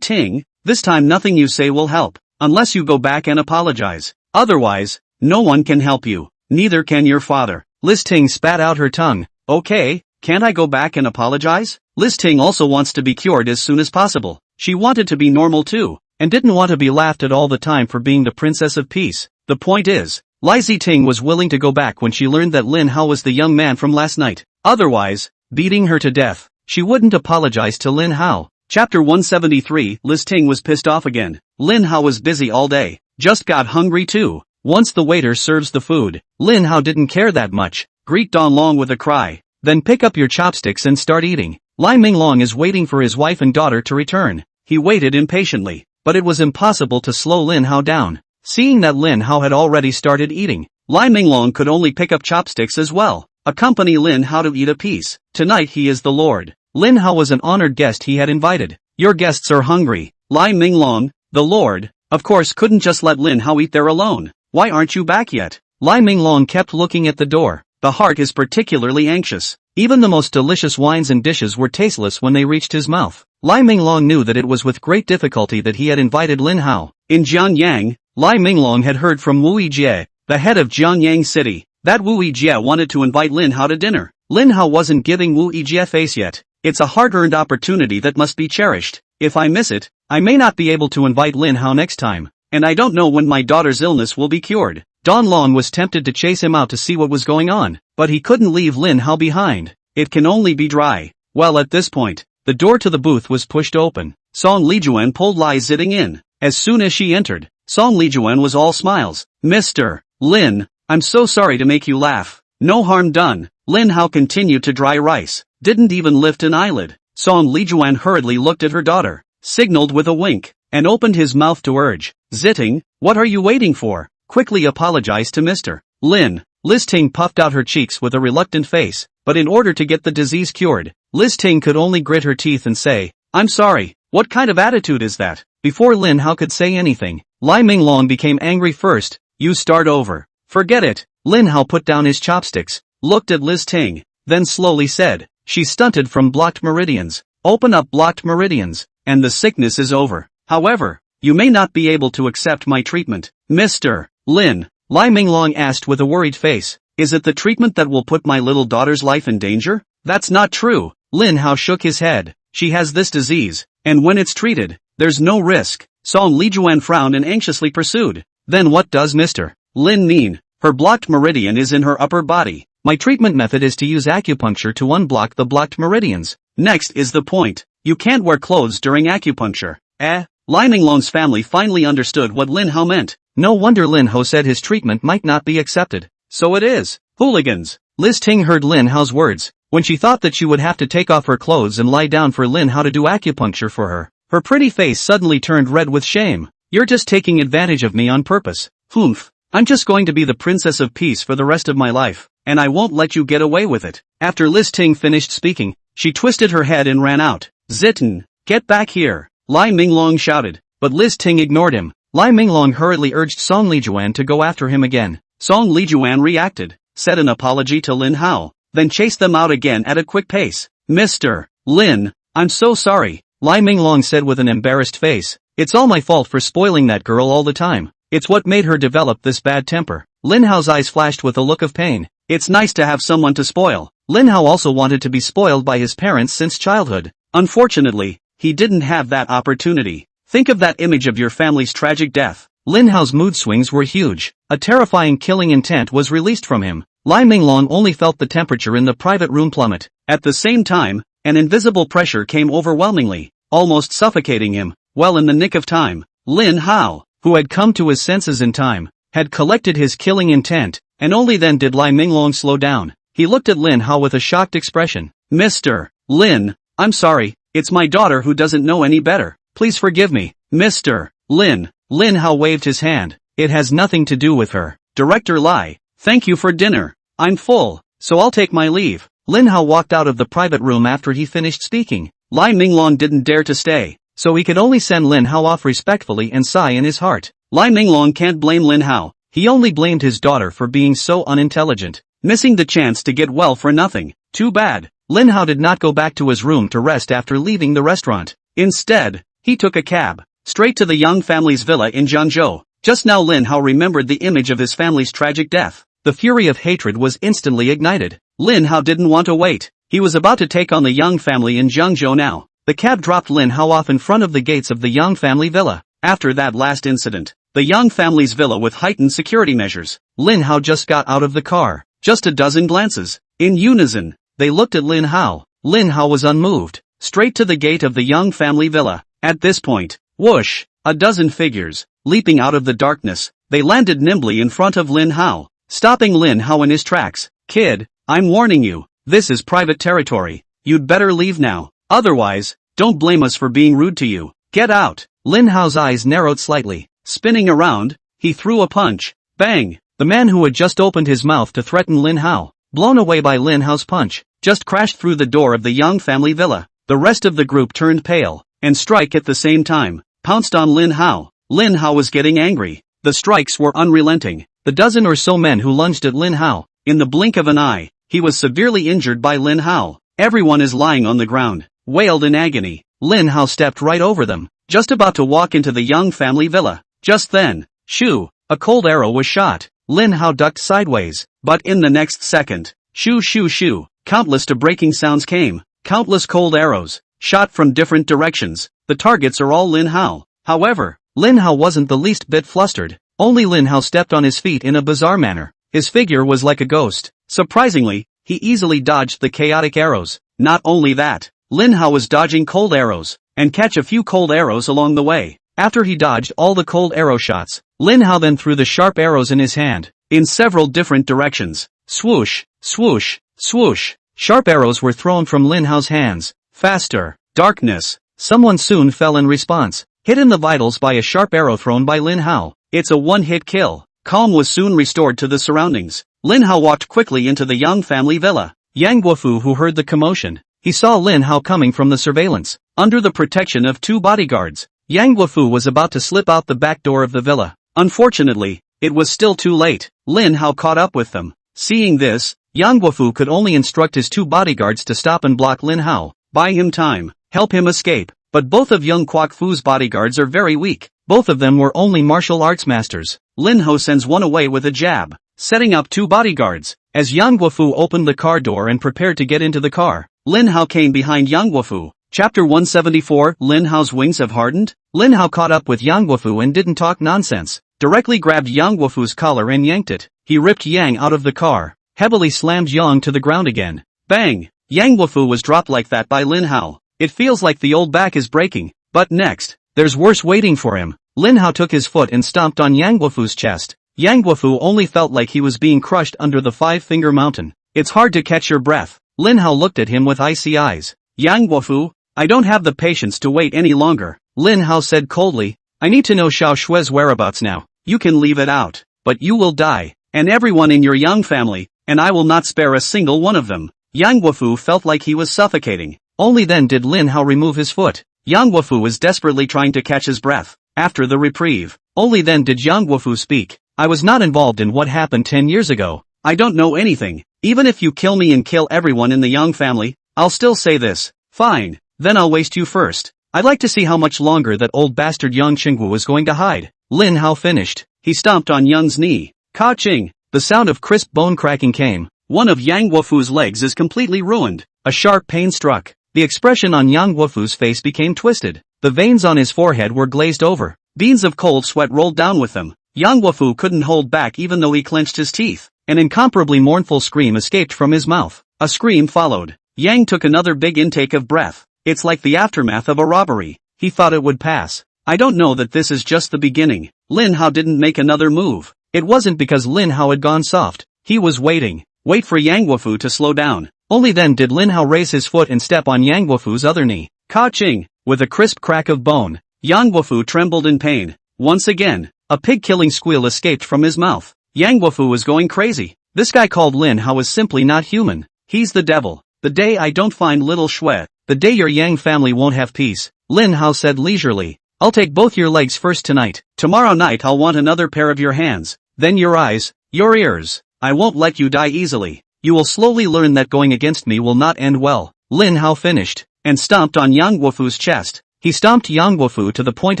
Ting, this time nothing you say will help, unless you go back and apologize. Otherwise, no one can help you. Neither can your father. Liz Ting spat out her tongue. Okay, can't I go back and apologize? Liz Ting also wants to be cured as soon as possible. She wanted to be normal too, and didn't want to be laughed at all the time for being the princess of peace. The point is, Li Ting was willing to go back when she learned that Lin Hao was the young man from last night. Otherwise, beating her to death, she wouldn't apologize to Lin Hao. Chapter 173. Liz Ting was pissed off again. Lin Hao was busy all day. Just got hungry too. Once the waiter serves the food, Lin Hao didn't care that much. Greet Don Long with a cry. Then pick up your chopsticks and start eating. Lai Minglong is waiting for his wife and daughter to return. He waited impatiently, but it was impossible to slow Lin Hao down. Seeing that Lin Hao had already started eating, Lai Minglong could only pick up chopsticks as well. Accompany Lin Hao to eat a piece. Tonight he is the Lord. Lin Hao was an honored guest he had invited. Your guests are hungry. Lai Minglong, the Lord, of course couldn't just let Lin Hao eat there alone. Why aren't you back yet? Lai Minglong kept looking at the door. The heart is particularly anxious. Even the most delicious wines and dishes were tasteless when they reached his mouth. Lai Minglong knew that it was with great difficulty that he had invited Lin Hao. In Jiangyang, Lai Minglong had heard from Wu Yijie, the head of Jiangyang city, that Wu Yijie wanted to invite Lin Hao to dinner. Lin Hao wasn't giving Wu Yijie face yet. It's a hard-earned opportunity that must be cherished. If I miss it, I may not be able to invite Lin Hao next time, and I don't know when my daughter's illness will be cured. Don Long was tempted to chase him out to see what was going on, but he couldn't leave Lin Hao behind. It can only be dry. Well, at this point, the door to the booth was pushed open. Song Lijuan pulled Lai Ziting in. As soon as she entered, Song Lijuan was all smiles. Mr. Lin, I'm so sorry to make you laugh. No harm done. Lin Hao continued to dry rice, didn't even lift an eyelid. Song Lijuan hurriedly looked at her daughter, signaled with a wink, and opened his mouth to urge. Ziting, what are you waiting for? Quickly apologize to Mr. Lin. Liz Ting puffed out her cheeks with a reluctant face, but in order to get the disease cured, Liz Ting could only grit her teeth and say, I'm sorry. What kind of attitude is that? Before Lin Hao could say anything, Lai Minglong became angry first. You start over. Forget it. Lin Hao put down his chopsticks, looked at Liz Ting, then slowly said, she's stunted from blocked meridians. Open up blocked meridians, and the sickness is over. However, you may not be able to accept my treatment. Mr. Lin, Lai Minglong asked with a worried face, is it the treatment that will put my little daughter's life in danger? That's not true. Lin Hao shook his head. She has this disease, and when it's treated, there's no risk. Song Lijuan frowned and anxiously pursued. Then what does Mr. Lin mean? Her blocked meridian is in her upper body. My treatment method is to use acupuncture to unblock the blocked meridians. Next is the point. You can't wear clothes during acupuncture. Lai Minglong's family finally understood what Lin Hao meant. No wonder Lin Hao said his treatment might not be accepted. So it is. Hooligans. Liz Ting heard Lin Hao's words. When she thought that she would have to take off her clothes and lie down for Lin Hao to do acupuncture for her, her pretty face suddenly turned red with shame. You're just taking advantage of me on purpose. Humph. I'm just going to be the princess of peace for the rest of my life, and I won't let you get away with it. After Liz Ting finished speaking, she twisted her head and ran out. Zitin, get back here. Lai Minglong shouted, but Liz Ting ignored him. Lai Minglong hurriedly urged Song Lijuan to go after him again. Song Lijuan reacted, said an apology to Lin Hao, then chased them out again at a quick pace. Mr. Lin, I'm so sorry, Lai Minglong said with an embarrassed face. It's all my fault for spoiling that girl all the time. It's what made her develop this bad temper. Lin Hao's eyes flashed with a look of pain. It's nice to have someone to spoil. Lin Hao also wanted to be spoiled by his parents since childhood. Unfortunately, he didn't have that opportunity. Think of that image of your family's tragic death. Lin Hao's mood swings were huge. A terrifying killing intent was released from him. Lai Minglong only felt the temperature in the private room plummet. At the same time, an invisible pressure came overwhelmingly, almost suffocating him. Well, in the nick of time, Lin Hao, who had come to his senses in time, had collected his killing intent, and only then did Lai Minglong slow down. He looked at Lin Hao with a shocked expression. Mr. Lin, I'm sorry, it's my daughter who doesn't know any better. Please forgive me. Mr. Lin. Lin Hao waved his hand. It has nothing to do with her. Director Lai, thank you for dinner. I'm full, so I'll take my leave. Lin Hao walked out of the private room after he finished speaking. Lai Minglong didn't dare to stay, so he could only send Lin Hao off respectfully and sigh in his heart. Lai Minglong can't blame Lin Hao. He only blamed his daughter for being so unintelligent, missing the chance to get well for nothing. Too bad. Lin Hao did not go back to his room to rest after leaving the restaurant. Instead, he took a cab, straight to the Yang family's villa in Jiangyang. Just now Lin Hao remembered the image of his family's tragic death. The fury of hatred was instantly ignited. Lin Hao didn't want to wait. He was about to take on the Yang family in Jiangyang now. The cab dropped Lin Hao off in front of the gates of the Yang family villa. After that last incident, the Yang family's villa with heightened security measures, Lin Hao just got out of the car. Just a dozen glances. In unison, they looked at Lin Hao. Lin Hao was unmoved. Straight to the gate of the Yang family villa. At this point, whoosh, a dozen figures, leaping out of the darkness, they landed nimbly in front of Lin Hao, stopping Lin Hao in his tracks. Kid, I'm warning you, this is private territory. You'd better leave now. Otherwise, don't blame us for being rude to you. Get out. Lin Hao's eyes narrowed slightly. Spinning around, he threw a punch. Bang! The man who had just opened his mouth to threaten Lin Hao, blown away by Lin Hao's punch, just crashed through the door of the Yang family villa. The rest of the group turned pale, and strike at the same time, pounced on Lin Hao. Lin Hao was getting angry. The strikes were unrelenting. The dozen or so men who lunged at Lin Hao, in the blink of an eye, he was severely injured by Lin Hao. Everyone is lying on the ground, wailed in agony. Lin Hao stepped right over them, just about to walk into the Yang family villa. Just then, shoo, a cold arrow was shot. Lin Hao ducked sideways, but in the next second, shoo shoo shoo, countless breaking sounds came, countless cold arrows, shot from different directions. The targets are all Lin Hao. However, Lin Hao wasn't the least bit flustered. Only Lin Hao stepped on his feet in a bizarre manner. His figure was like a ghost. Surprisingly, he easily dodged the chaotic arrows. Not only that, Lin Hao was dodging cold arrows, and catch a few cold arrows along the way. After he dodged all the cold arrow shots, Lin Hao then threw the sharp arrows in his hand, in several different directions. Swoosh, swoosh, swoosh. Sharp arrows were thrown from Lin Hao's hands. Faster. Darkness. Someone soon fell in response, hit in the vitals by a sharp arrow thrown by Lin Hao. It's a one-hit kill. Calm was soon restored to the surroundings. Lin Hao walked quickly into the Yang family villa. Yang Guofu, who heard the commotion, he saw Lin Hao coming from the surveillance, under the protection of two bodyguards. Yang Guofu was about to slip out the back door of the villa. Unfortunately, it was still too late. Lin Hao caught up with them. Seeing this, Yang Guofu could only instruct his two bodyguards to stop and block Lin Hao, buy him time, help him escape. But both of Yang Guofu's bodyguards are very weak. Both of them were only martial arts masters. Lin Hao sends one away with a jab, setting up two bodyguards. As Yang Guofu opened the car door and prepared to get into the car, Lin Hao came behind Yang Guofu. Chapter 174, Lin Hao's wings have hardened? Lin Hao caught up with Yang Guofu and didn't talk nonsense. Directly grabbed Yang Guofu's collar and yanked it. He ripped Yang out of the car, heavily slammed Yang to the ground again. Bang! Yang Guofu was dropped like that by Lin Hao. It feels like the old back is breaking. But next, there's worse waiting for him. Lin Hao took his foot and stomped on Yang Guofu's chest. Yang Guofu only felt like he was being crushed under the five-finger mountain. It's hard to catch your breath. Lin Hao looked at him with icy eyes. Yang Guofu, I don't have the patience to wait any longer. Lin Hao said coldly, I need to know Xiao Shue's whereabouts now. You can leave it out, but you will die, and everyone in your Yang family, and I will not spare a single one of them. Yang Guofu felt like he was suffocating. Only then did Lin Hao remove his foot. Yang Guofu was desperately trying to catch his breath. After the reprieve, only then did Yang Guofu speak. I was not involved in what happened 10 years ago. I don't know anything. Even if you kill me and kill everyone in the Yang family, I'll still say this. Fine, then I'll waste you first. I'd like to see how much longer that old bastard Yang Qinggu is going to hide. Lin Hao finished. He stomped on Yang's knee. Ka-ching! The sound of crisp bone cracking came. One of Yang Guofu's legs is completely ruined. A sharp pain struck. The expression on Yang Guofu's face became twisted. The veins on his forehead were glazed over. Beads of cold sweat rolled down with them. Yang Guofu couldn't hold back even though he clenched his teeth. An incomparably mournful scream escaped from his mouth. A scream followed. Yang took another big intake of breath. It's like the aftermath of a robbery. He thought it would pass. I don't know that this is just the beginning. Lin Hao didn't make another move. It wasn't because Lin Hao had gone soft. He was waiting. Wait for Yang Guofu to slow down. Only then did Lin Hao raise his foot and step on Yang Guofu's other knee. Ka-ching! With a crisp crack of bone, Yang Guofu trembled in pain. Once again, a pig-killing squeal escaped from his mouth. Yang Guofu was going crazy. This guy called Lin Hao is simply not human. He's the devil. The day I don't find little Shui, the day your Yang family won't have peace, Lin Hao said leisurely. I'll take both your legs first tonight. Tomorrow night I'll want another pair of your hands, then your eyes, your ears. I won't let you die easily. You will slowly learn that going against me will not end well. Lin Hao finished, and stomped on Yang Guofu's chest. He stomped Yang Guofu to the point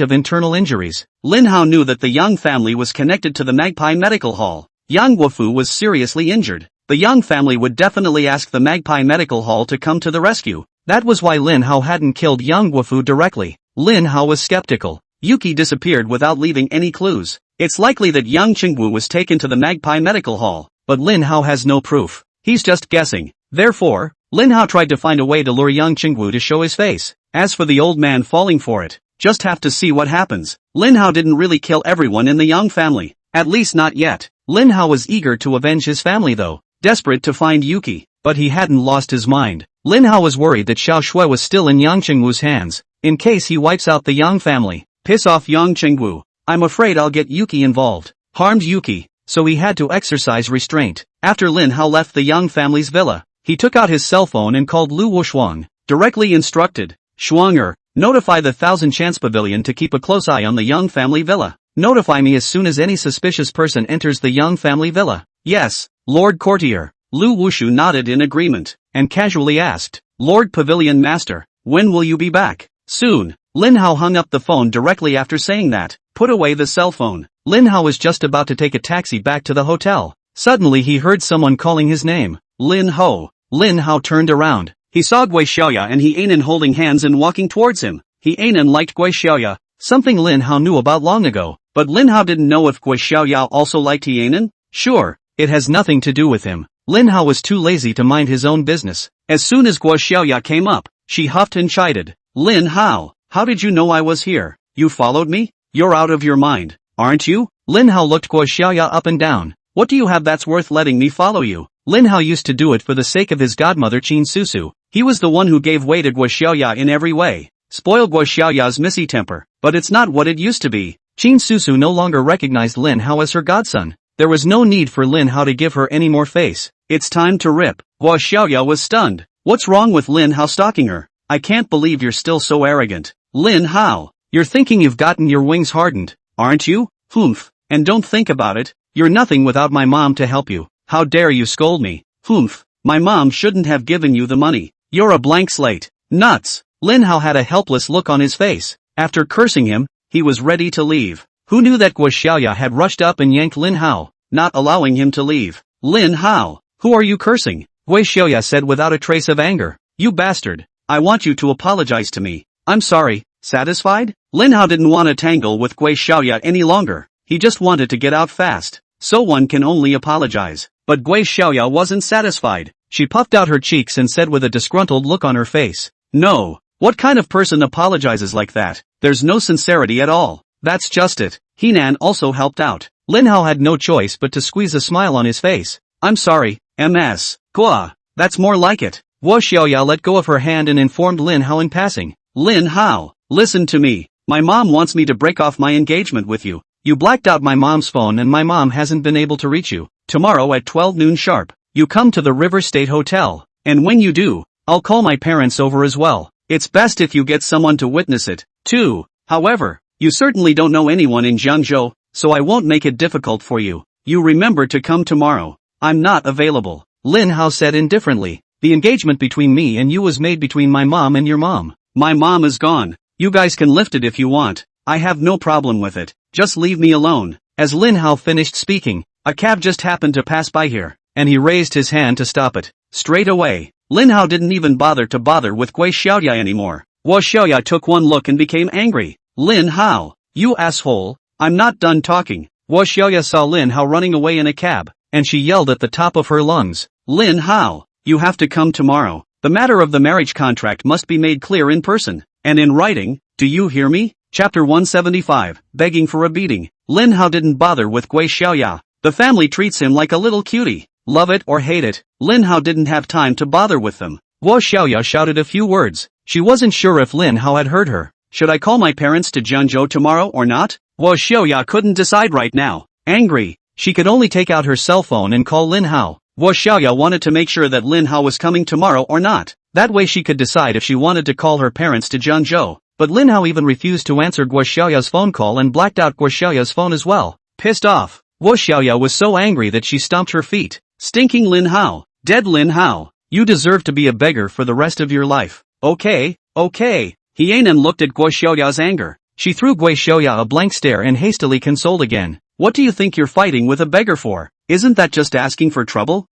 of internal injuries. Lin Hao knew that the Yang family was connected to the Magpie Medical Hall. Yang Guofu was seriously injured. The Yang family would definitely ask the Magpie Medical Hall to come to the rescue. That was why Lin Hao hadn't killed Yang Guofu directly. Lin Hao was skeptical. Yuki disappeared without leaving any clues. It's likely that Yang Qingwu was taken to the Magpie Medical Hall, but Lin Hao has no proof. He's just guessing. Therefore, Lin Hao tried to find a way to lure Yang Qingwu to show his face. As for the old man falling for it, just have to see what happens. Lin Hao didn't really kill everyone in the Yang family. At least not yet. Lin Hao was eager to avenge his family though, desperate to find Yuki, but he hadn't lost his mind. Lin Hao was worried that Xiao Shui was still in Yang Qingwu's hands, in case he wipes out the Yang family. Piss off Yang Qingwu. I'm afraid I'll get Yuki involved. Harmed Yuki, so he had to exercise restraint. After Lin Hao left the Yang family's villa, he took out his cell phone and called Lu Wushuang, directly instructed, Shuanger, notify the Thousand Chance Pavilion to keep a close eye on the Yang family villa. Notify me as soon as any suspicious person enters the Yang family villa. Yes, Lord Courtier. Lu Wushu nodded in agreement, and casually asked, Lord Pavilion Master, when will you be back? Soon. Lin Hao hung up the phone directly after saying that. Put away the cell phone. Lin Hao was just about to take a taxi back to the hotel. Suddenly he heard someone calling his name. Lin Hao. Lin Hao turned around. He saw Gui Xiaoya and He Anan holding hands and walking towards him. He Anan liked Gui Xiaoya, something Lin Hao knew about long ago, but Lin Hao didn't know if Gui Xiaoya also liked He Anan. Sure, it has nothing to do with him. Lin Hao was too lazy to mind his own business. As soon as Gui Xiaoya came up, she huffed and chided. Lin Hao, how did you know I was here? You followed me? You're out of your mind, aren't you? Lin Hao looked Gui Xiaoya up and down. What do you have that's worth letting me follow you? Lin Hao used to do it for the sake of his godmother Qin Susu. He was the one who gave way to Gui Xiaoya in every way. Spoil Gui Xiaoya's missy temper, but it's not what it used to be. Qin Susu no longer recognized Lin Hao as her godson. There was no need for Lin Hao to give her any more face. It's time to rip. Gui Xiaoya was stunned. What's wrong with Lin Hao stalking her? I can't believe you're still so arrogant. Lin Hao, you're thinking you've gotten your wings hardened, aren't you? Humph, and don't think about it, you're nothing without my mom to help you. How dare you scold me? Humph, my mom shouldn't have given you the money. You're a blank slate. Nuts. Lin Hao had a helpless look on his face. After cursing him, he was ready to leave. Who knew that Gui Xiaoya had rushed up and yanked Lin Hao, not allowing him to leave? Lin Hao, who are you cursing? Gui Xiaoya said without a trace of anger. You bastard. I want you to apologize to me. I'm sorry. Satisfied? Lin Hao didn't want to tangle with Gui Xiaoya any longer. He just wanted to get out fast. So one can only apologize. But Gui Xiaoya wasn't satisfied. She puffed out her cheeks and said with a disgruntled look on her face. No. What kind of person apologizes like that? There's no sincerity at all. That's just it. Henan also helped out. Lin Hao had no choice but to squeeze a smile on his face. I'm sorry, MS. Gua. That's more like it. Gui Xiaoya let go of her hand and informed Lin Hao in passing. Lin Hao, listen to me. My mom wants me to break off my engagement with you. You blacked out my mom's phone and my mom hasn't been able to reach you. Tomorrow at 12 noon sharp, you come to the River State Hotel. And when you do, I'll call my parents over as well. It's best if you get someone to witness it, too. However, you certainly don't know anyone in Jiangzhou, so I won't make it difficult for you. You remember to come tomorrow. I'm not available. Lin Hao said indifferently. The engagement between me and you was made between my mom and your mom. My mom is gone. You guys can lift it if you want. I have no problem with it. Just leave me alone. As Lin Hao finished speaking, a cab just happened to pass by here, and he raised his hand to stop it. Straight away, Lin Hao didn't even bother with Gui Xiaoya anymore. Gui Xiaoya took one look and became angry. Lin Hao, you asshole, I'm not done talking. Gui Xiaoya saw Lin Hao running away in a cab, and she yelled at the top of her lungs. Lin Hao, you have to come tomorrow. The matter of the marriage contract must be made clear in person, and in writing, do you hear me? Chapter 175, Begging for a Beating. Lin Hao didn't bother with Gui Xiaoya. The family treats him like a little cutie. Love it or hate it, Lin Hao didn't have time to bother with them. Gui Xiaoya shouted a few words. She wasn't sure if Lin Hao had heard her. Should I call my parents to Jianzhou tomorrow or not? Gui Xiaoya couldn't decide right now. Angry, she could only take out her cell phone and call Lin Hao. Gui Xiaoya wanted to make sure that Lin Hao was coming tomorrow or not. That way she could decide if she wanted to call her parents to Jianzhou. But Lin Hao even refused to answer Gui Xiaoya's phone call and blacked out Gui Xiaoya's phone as well. Pissed off, Gui Xiaoya was so angry that she stomped her feet. Stinking Lin Hao, Dead Lin Hao. You deserve to be a beggar for the rest of your life. Okay. Hyenan looked at Guo Xiaoya's anger. She threw Guo Xiaoya a blank stare and hastily consoled again. What do you think you're fighting with a beggar for? Isn't that just asking for trouble?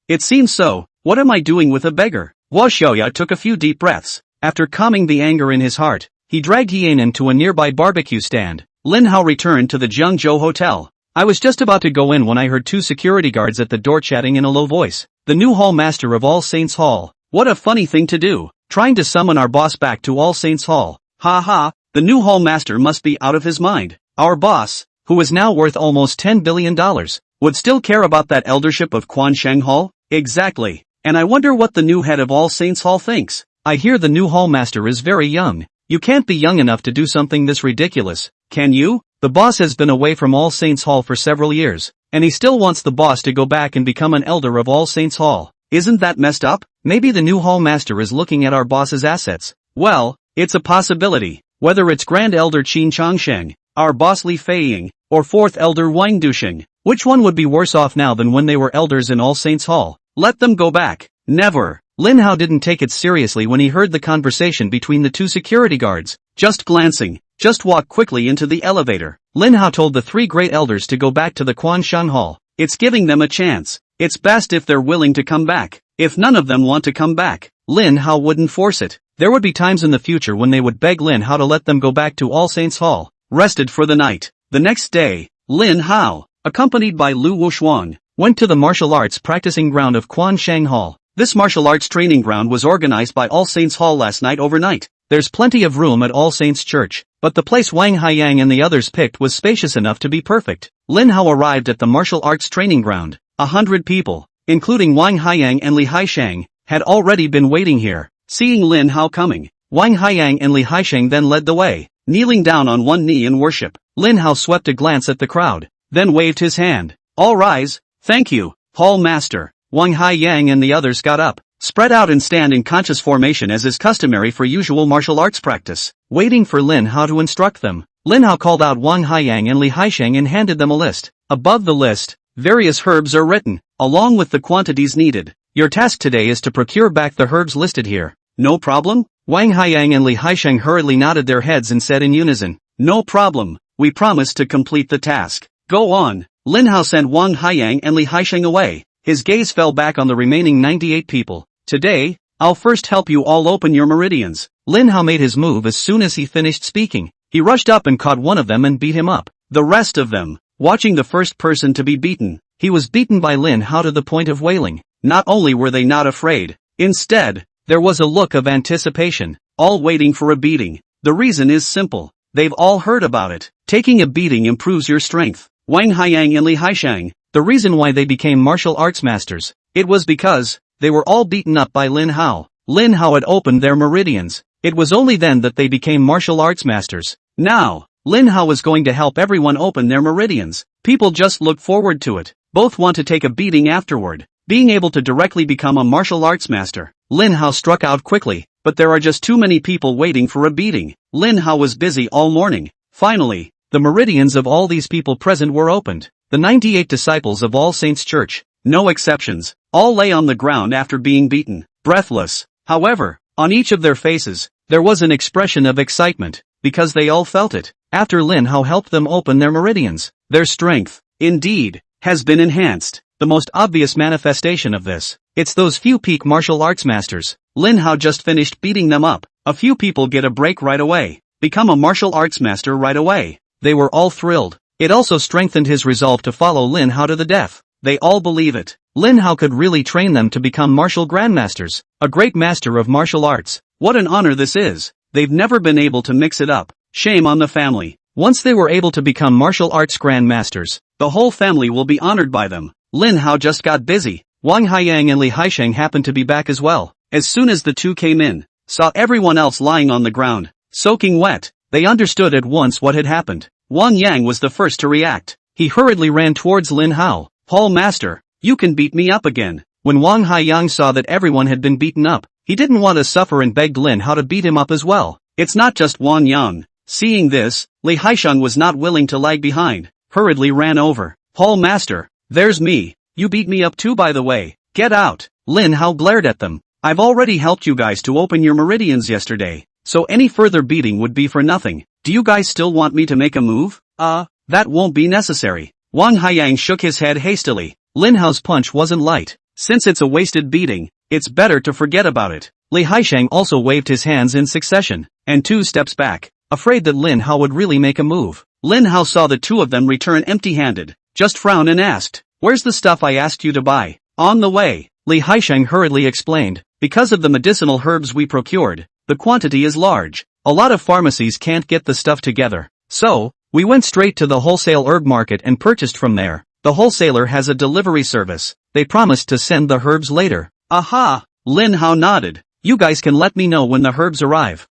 It seems so. What am I doing with a beggar? Guo Xiaoya took a few deep breaths. After calming the anger in his heart, he dragged Hyenan to a nearby barbecue stand. Lin Hao returned to the Jiangyang hotel. I was just about to go in when I heard two security guards at the door chatting in a low voice. The new hall master of All Saints Hall. What a funny thing to do. Trying to summon our boss back to All Saints Hall. Ha ha, the new hall master must be out of his mind. Our boss, who is now worth almost $10 billion, would still care about that eldership of Quansheng Hall? Exactly. And I wonder what the new head of All Saints Hall thinks. I hear the new hall master is very young. You can't be young enough to do something this ridiculous, can you? The boss has been away from All Saints Hall for several years, and he still wants the boss to go back and become an elder of All Saints Hall. Isn't that messed up? Maybe the new hall master is looking at our boss's assets. Well, it's a possibility. Whether it's Grand Elder Qin Changsheng, our boss Li Feiying, or 4th Elder Wang Dusheng, which one would be worse off now than when they were elders in All Saints Hall? Let them go back. Never. Lin Hao didn't take it seriously when he heard the conversation between the two security guards. Just glancing. Just walk quickly into the elevator. Lin Hao told the three great elders to go back to the Quansheng Hall. It's giving them a chance. It's best if they're willing to come back. If none of them want to come back, Lin Hao wouldn't force it. There would be times in the future when they would beg Lin Hao to let them go back to All Saints Hall. Rested for the night. The next day, Lin Hao, accompanied by Lu Wushuang, went to the martial arts practicing ground of Quansheng Hall. This martial arts training ground was organized by All Saints Hall last night overnight. There's plenty of room at All Saints Church, but the place Wang Haiyang and the others picked was spacious enough to be perfect. Lin Hao arrived at the martial arts training ground. 100 people, including Wang Haiyang and Li Haisheng, had already been waiting here. Seeing Lin Hao coming, Wang Haiyang and Li Haisheng then led the way. Kneeling down on one knee in worship, Lin Hao swept a glance at the crowd, then waved his hand. All rise. Thank you, Hall Master. Wang Haiyang and the others got up, spread out and stand in conscious formation as is customary for usual martial arts practice, waiting for Lin Hao to instruct them. Lin Hao called out Wang Haiyang and Li Haisheng and handed them a list. Above the list, various herbs are written, along with the quantities needed. Your task today is to procure back the herbs listed here. No problem? Wang Haiyang and Li Haisheng hurriedly nodded their heads and said in unison, no problem, we promise to complete the task. Go on. Lin Hao sent Wang Haiyang and Li Haisheng away. His gaze fell back on the remaining 98 people. Today, I'll first help you all open your meridians. Lin Hao made his move as soon as he finished speaking. He rushed up and caught one of them and beat him up. The rest of them, watching the first person to be beaten, he was beaten by Lin Hao to the point of wailing. Not only were they not afraid, instead, there was a look of anticipation, all waiting for a beating. The reason is simple. They've all heard about it. Taking a beating improves your strength. Wang Haiyang and Li Haisheng, the reason why they became martial arts masters, it was because they were all beaten up by Lin Hao. Lin Hao had opened their meridians. It was only then that they became martial arts masters. Now, Lin Hao was going to help everyone open their meridians. People just look forward to it. Both want to take a beating afterward. Being able to directly become a martial arts master. Lin Hao struck out quickly, but there are just too many people waiting for a beating. Lin Hao was busy all morning. Finally, the meridians of all these people present were opened. The 98 disciples of All Saints Church, no exceptions, all lay on the ground after being beaten, breathless. However, on each of their faces, there was an expression of excitement, because they all felt it. After Lin Hao helped them open their meridians, their strength, indeed, has been enhanced. The most obvious manifestation of this, it's those few peak martial arts masters. Lin Hao just finished beating them up. A few people get a break right away, become a martial arts master right away. They were all thrilled. It also strengthened his resolve to follow Lin Hao to the death. They all believe it. Lin Hao could really train them to become martial grandmasters. A great master of martial arts. What an honor this is. They've never been able to mix it up. Shame on the family. Once they were able to become martial arts grandmasters, the whole family will be honored by them. Lin Hao just got busy. Wang Haiyang and Li Haisheng happened to be back as well. As soon as the two came in, saw everyone else lying on the ground, soaking wet, they understood at once what had happened. Wang Yang was the first to react. He hurriedly ran towards Lin Hao. Hall Master, you can beat me up again. When Wang Haiyang saw that everyone had been beaten up, he didn't want to suffer and begged Lin Hao to beat him up as well. It's not just Wang Yang. Seeing this, Li Haisheng was not willing to lag behind, hurriedly ran over. Hall Master, there's me. You beat me up too by the way. Get out! Lin Hao glared at them. I've already helped you guys to open your meridians yesterday, so any further beating would be for nothing. Do you guys still want me to make a move? That won't be necessary. Wang Haiyang shook his head hastily. Lin Hao's punch wasn't light. Since it's a wasted beating, it's better to forget about it. Li Haisheng also waved his hands in succession, and 2 steps back, afraid that Lin Hao would really make a move. Lin Hao saw the 2 of them return empty-handed, just frowned and asked, "Where's the stuff I asked you to buy?" "On the way," Li Haisheng hurriedly explained. "Because of the medicinal herbs we procured, the quantity is large. A lot of pharmacies can't get the stuff together. So, we went straight to the wholesale herb market and purchased from there. The wholesaler has a delivery service. They promised to send the herbs later." "Aha!" Lin Hao nodded. "You guys can let me know when the herbs arrive."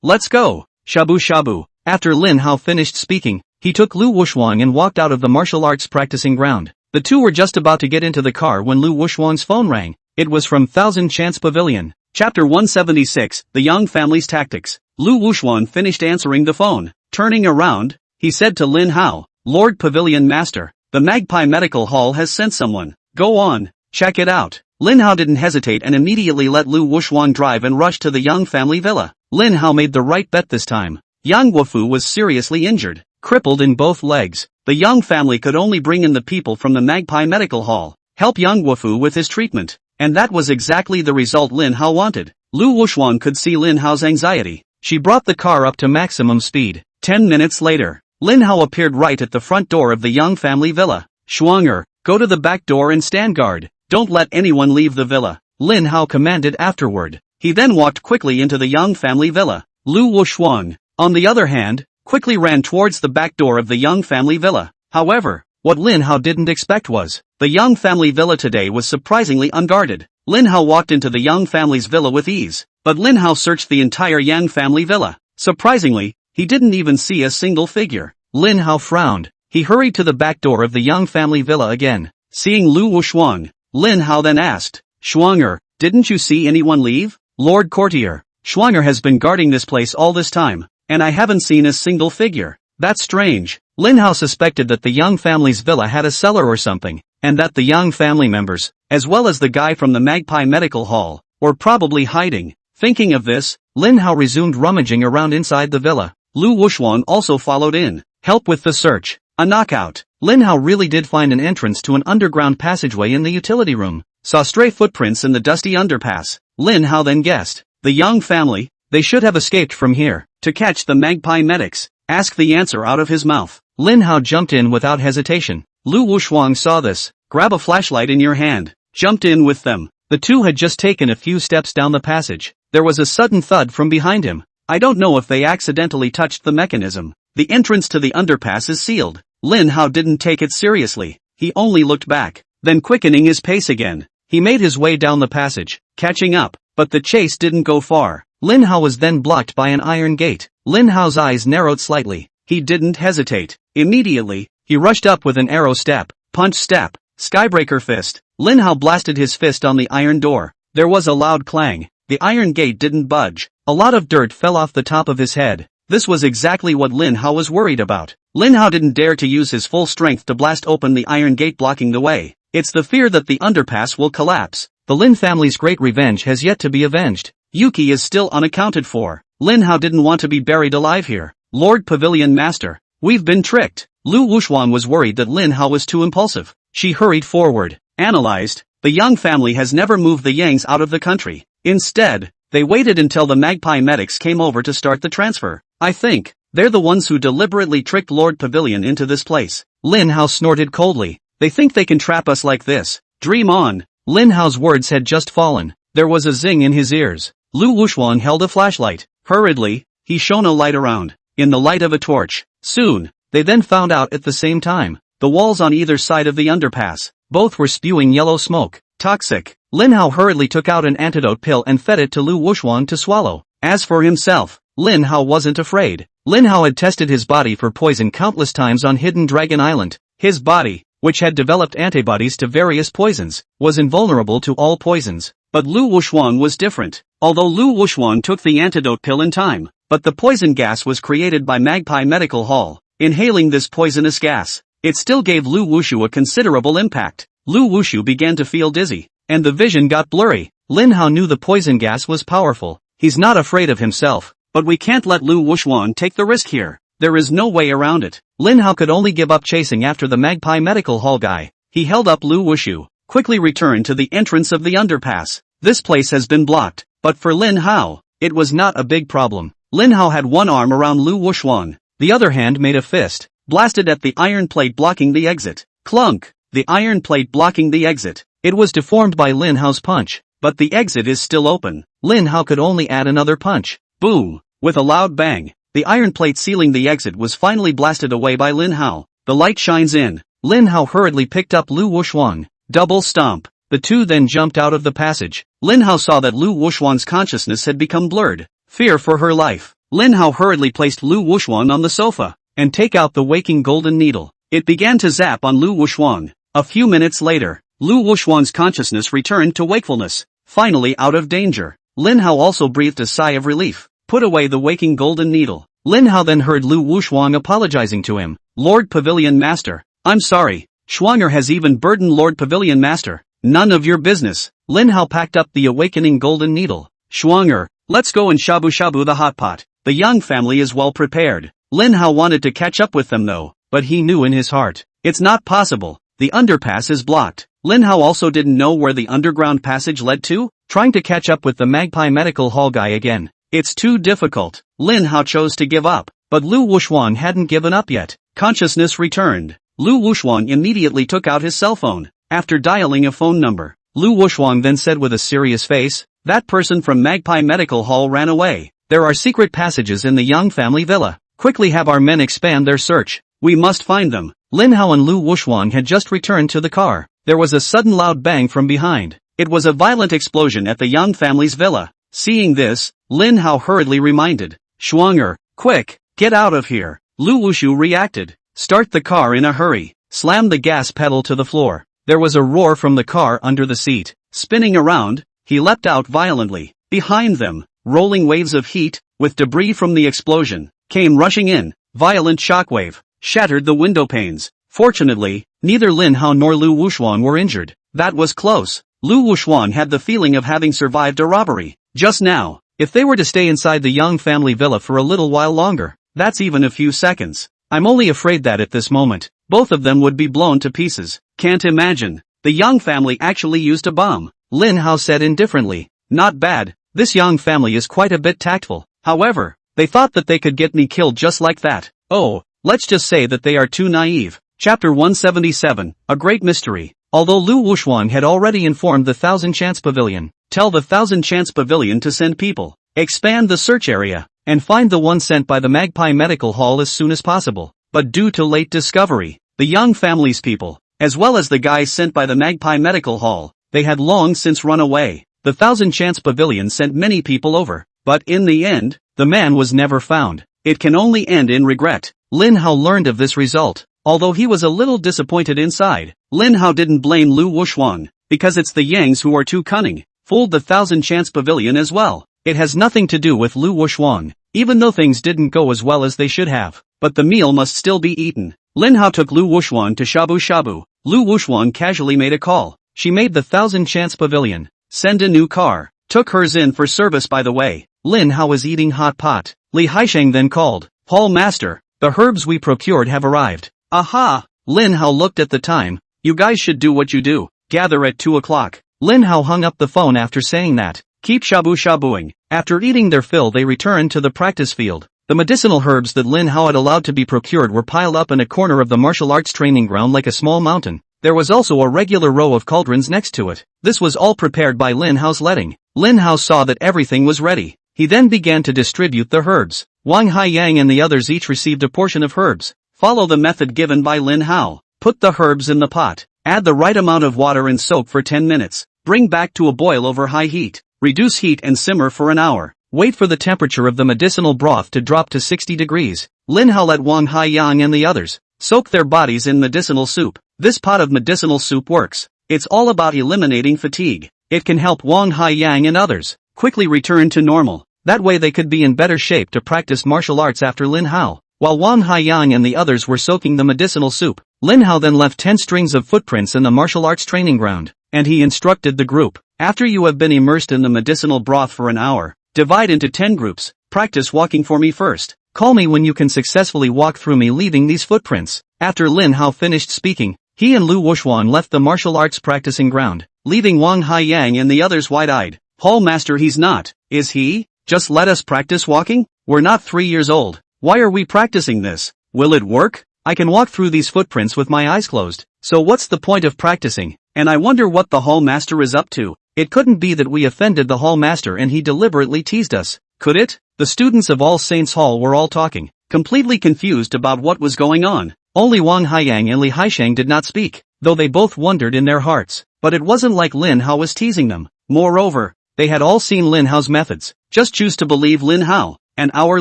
Let's go. Shabu shabu. After Lin Hao finished speaking, he took Lu Wushuang and walked out of the martial arts practicing ground. The 2 were just about to get into the car when Lu Wushuang's phone rang. It was from Thousand Chance Pavilion. Chapter 176, The Young Family's Tactics. Lu Wushuang finished answering the phone. Turning around, he said to Lin Hao, "Lord Pavilion Master, the Magpie Medical Hall has sent someone. Go on, check it out." Lin Hao didn't hesitate and immediately let Lu Wushuang drive and rush to the Young Family Villa. Lin Hao made the right bet this time. Yang Guofu was seriously injured, crippled in both legs. The Young family could only bring in the people from the Magpie Medical Hall, help Yang Guofu with his treatment. And that was exactly the result Lin Hao wanted. Lu Wushuang could see Lin Hao's anxiety. She brought the car up to maximum speed. 10 minutes later, Lin Hao appeared right at the front door of the Young Family Villa. "Shuanger, go to the back door and stand guard. Don't let anyone leave the villa," Lin Hao commanded afterward. He then walked quickly into the Young Family Villa. Lu Wushuang, on the other hand, quickly ran towards the back door of the Young Family Villa. However, what Lin Hao didn't expect was, the Young Family Villa today was surprisingly unguarded. Lin Hao walked into the Young family's villa with ease, but Lin Hao searched the entire Yang family villa. Surprisingly, he didn't even see a single figure. Lin Hao frowned. He hurried to the back door of the Young family villa again. Seeing Lu Wushuang, Lin Hao then asked, "Shuanger, didn't you see anyone leave?" "Lord Courtier, Shuanger has been guarding this place all this time, and I haven't seen a single figure." "That's strange." Lin Hao suspected that the Young family's villa had a cellar or something, and that the Young family members, as well as the guy from the Magpie Medical Hall, were probably hiding. Thinking of this, Lin Hao resumed rummaging around inside the villa. Lu Wushuang also followed in, help with the search. A knockout. Lin Hao really did find an entrance to an underground passageway in the utility room. Saw stray footprints in the dusty underpass. Lin Hao then guessed, the Young family, they should have escaped from here. To catch the Magpie medics, ask the answer out of his mouth. Lin Hao jumped in without hesitation. Lu Wushuang saw this, grab a flashlight in your hand, jumped in with them. The 2 had just taken a few steps down the passage. There was a sudden thud from behind him. I don't know if they accidentally touched the mechanism. The entrance to the underpass is sealed. Lin Hao didn't take it seriously. He only looked back, then quickening his pace again, he made his way down the passage, catching up, but the chase didn't go far. Lin Hao was then blocked by an iron gate. Lin Hao's eyes narrowed slightly. He didn't hesitate. Immediately, he rushed up with an arrow step, punch step, skybreaker fist. Lin Hao blasted his fist on the iron door. There was a loud clang. The iron gate didn't budge. A lot of dirt fell off the top of his head. This was exactly what Lin Hao was worried about. Lin Hao didn't dare to use his full strength to blast open the iron gate blocking the way. It's the fear that the underpass will collapse. The Lin family's great revenge has yet to be avenged. Yuki is still unaccounted for. Lin Hao didn't want to be buried alive here. Lord Pavilion Master, we've been tricked. Lu Wushuan was worried that Lin Hao was too impulsive. She hurried forward, analyzed. The Yang family has never moved the Yangs out of the country. Instead, they waited until the Magpie medics came over to start the transfer. I think, they're the ones who deliberately tricked Lord Pavilion into this place. Lin Hao snorted coldly. They think they can trap us like this. Dream on. Lin Hao's words had just fallen. There was a zing in his ears. Lu Wushuan held a flashlight. Hurriedly, he shone a light around, in the light of a torch. Soon, they then found out at the same time, the walls on either side of the underpass, both were spewing yellow smoke. Toxic. Lin Hao hurriedly took out an antidote pill and fed it to Lu Wushuan to swallow. As for himself, Lin Hao wasn't afraid. Lin Hao had tested his body for poison countless times on Hidden Dragon Island. His body, which had developed antibodies to various poisons, was invulnerable to all poisons. But Lu Wushuan was different. Although Lu Wushuan took the antidote pill in time, but the poison gas was created by Magpie Medical Hall. Inhaling this poisonous gas, it still gave Lu Wushu a considerable impact. Lu Wushu began to feel dizzy. and the vision got blurry. Lin Hao knew the poison gas was powerful. He's not afraid of himself, but we can't let Lu Wuxuan take the risk here. There is no way around it. Lin Hao could only give up chasing after the Magpie Medical Hall guy. He held up Lu Wushu, quickly returned to the entrance of the underpass. This place has been blocked, but for Lin Hao, it was not a big problem. Lin Hao had one arm around Lu Wuxuan, the other hand made a fist, blasted at the iron plate blocking the exit. Clunk! The iron plate blocking the exit. It was deformed by Lin Hao's punch, but the exit is still open. Lin Hao could only add another punch. Boom! With a loud bang, the iron plate sealing the exit was finally blasted away by Lin Hao. The light shines in. Lin Hao hurriedly picked up Lu Wuxuan. Double stomp. The two then jumped out of the passage. Lin Hao saw that Lu Wuxuan's consciousness had become blurred. Fear for her life. Lin Hao hurriedly placed Lu Wuxuan on the sofa, and take out the waking golden needle. It began to zap on Lu Wuxuan. A few minutes later, Lu Wuxuan's consciousness returned to wakefulness, finally out of danger. Lin Hao also breathed a sigh of relief, put away the waking golden needle. Lin Hao then heard Lu Wuxuan apologizing to him. Lord Pavilion Master, I'm sorry. Schwanger has even burdened Lord Pavilion Master. None of your business. Lin Hao packed up the awakening golden needle. Schwanger, let's go and shabu shabu the hot pot. The Yang family is well prepared. Lin Hao wanted to catch up with them though, but he knew in his heart, it's not possible. The underpass is blocked. Lin Hao also didn't know where the underground passage led to, trying to catch up with the Magpie Medical Hall guy again. It's too difficult. Lin Hao chose to give up, but Lu Wuxuan hadn't given up yet. Consciousness returned. Lu Wuxuan immediately took out his cell phone. After dialing a phone number, Lu Wuxuan then said with a serious face, that person from Magpie Medical Hall ran away. There are secret passages in the Yang family villa. Quickly have our men expand their search. We must find them. Lin Hao and Lu Wuxuan had just returned to the car. There was a sudden loud bang from behind. It was a violent explosion at the Yang family's villa. Seeing this, Lin Hao hurriedly reminded, Schwanger, quick, get out of here. Lu Wushu reacted. Start the car in a hurry. Slam the gas pedal to the floor. There was a roar from the car under the seat. Spinning around, he leapt out violently. Behind them, rolling waves of heat, with debris from the explosion, came rushing in. Violent shockwave shattered the window panes. Fortunately, neither Lin Hao nor Lu Wuxuan were injured. That was close. Lu Wuxuan had the feeling of having survived a robbery. Just now, if they were to stay inside the Yang family villa for a little while longer, that's even a few seconds. I'm only afraid that at this moment, both of them would be blown to pieces. Can't imagine. The Yang family actually used a bomb. Lin Hao said indifferently. Not bad. This Yang family is quite a bit tactful. However, they thought that they could get me killed just like that. Oh, let's just say that they are too naive. Chapter 177, A Great Mystery. Although Lu Wuxuan had already informed the Thousand Chance Pavilion, tell the Thousand Chance Pavilion to send people, expand the search area, and find the one sent by the Magpie Medical Hall as soon as possible. But due to late discovery, the Yang family's people, as well as the guys sent by the Magpie Medical Hall, they had long since run away. The Thousand Chance Pavilion sent many people over, but in the end, the man was never found. It can only end in regret. Lin Hao learned of this result. Although he was a little disappointed inside, Lin Hao didn't blame Lu Wuxuan, because it's the Yangs who are too cunning, fooled the Thousand Chance Pavilion as well. It has nothing to do with Lu Wuxuan, even though things didn't go as well as they should have, but the meal must still be eaten. Lin Hao took Lu Wuxuan to shabu shabu. Lu Wuxuan casually made a call. She made the Thousand Chance Pavilion send a new car, took hers in for service by the way. Lin Hao was eating hot pot. Li Haisheng then called, Hall Master, the herbs we procured have arrived. Aha! Lin Hao looked at the time. You guys should do what you do. Gather at 2 o'clock. Lin Hao hung up the phone after saying that. Keep shabu shabuing. After eating their fill they returned to the practice field. The medicinal herbs that Lin Hao had allowed to be procured were piled up in a corner of the martial arts training ground like a small mountain. There was also a regular row of cauldrons next to it. This was all prepared by Lin Hao's letting. Lin Hao saw that everything was ready. He then began to distribute the herbs. Wang Haiyang and the others each received a portion of herbs. Follow the method given by Lin Hao. Put the herbs in the pot. Add the right amount of water and soak for 10 minutes. Bring back to a boil over high heat. Reduce heat and simmer for an hour. Wait for the temperature of the medicinal broth to drop to 60 degrees. Lin Hao let Wang Haiyang and the others soak their bodies in medicinal soup. This pot of medicinal soup works. It's all about eliminating fatigue. It can help Wang Haiyang and others quickly return to normal. That way they could be in better shape to practice martial arts after Lin Hao. While Wang Haiyang and the others were soaking the medicinal soup, Lin Hao then left 10 strings of footprints in the martial arts training ground. and he instructed the group. After you have been immersed in the medicinal broth for an hour, divide into 10 groups, practice walking for me first. Call me when you can successfully walk through me leaving these footprints. After Lin Hao finished speaking, he and Lu Wuxuan left the martial arts practicing ground, leaving Wang Haiyang and the others wide-eyed. Hall master, he's not, is he? Just let us practice walking? We're not 3 years old. Why are we practicing this? Will it work? I can walk through these footprints with my eyes closed. So what's the point of practicing? And I wonder what the hall master is up to. It couldn't be that we offended the hall master and he deliberately teased us, could it? The students of All Saints Hall were all talking, completely confused about what was going on. Only Wang Haiyang and Li Haisheng did not speak, though they both wondered in their hearts. But it wasn't like Lin Hao was teasing them. Moreover, they had all seen Lin Hao's methods. Just choose to believe Lin Hao. An hour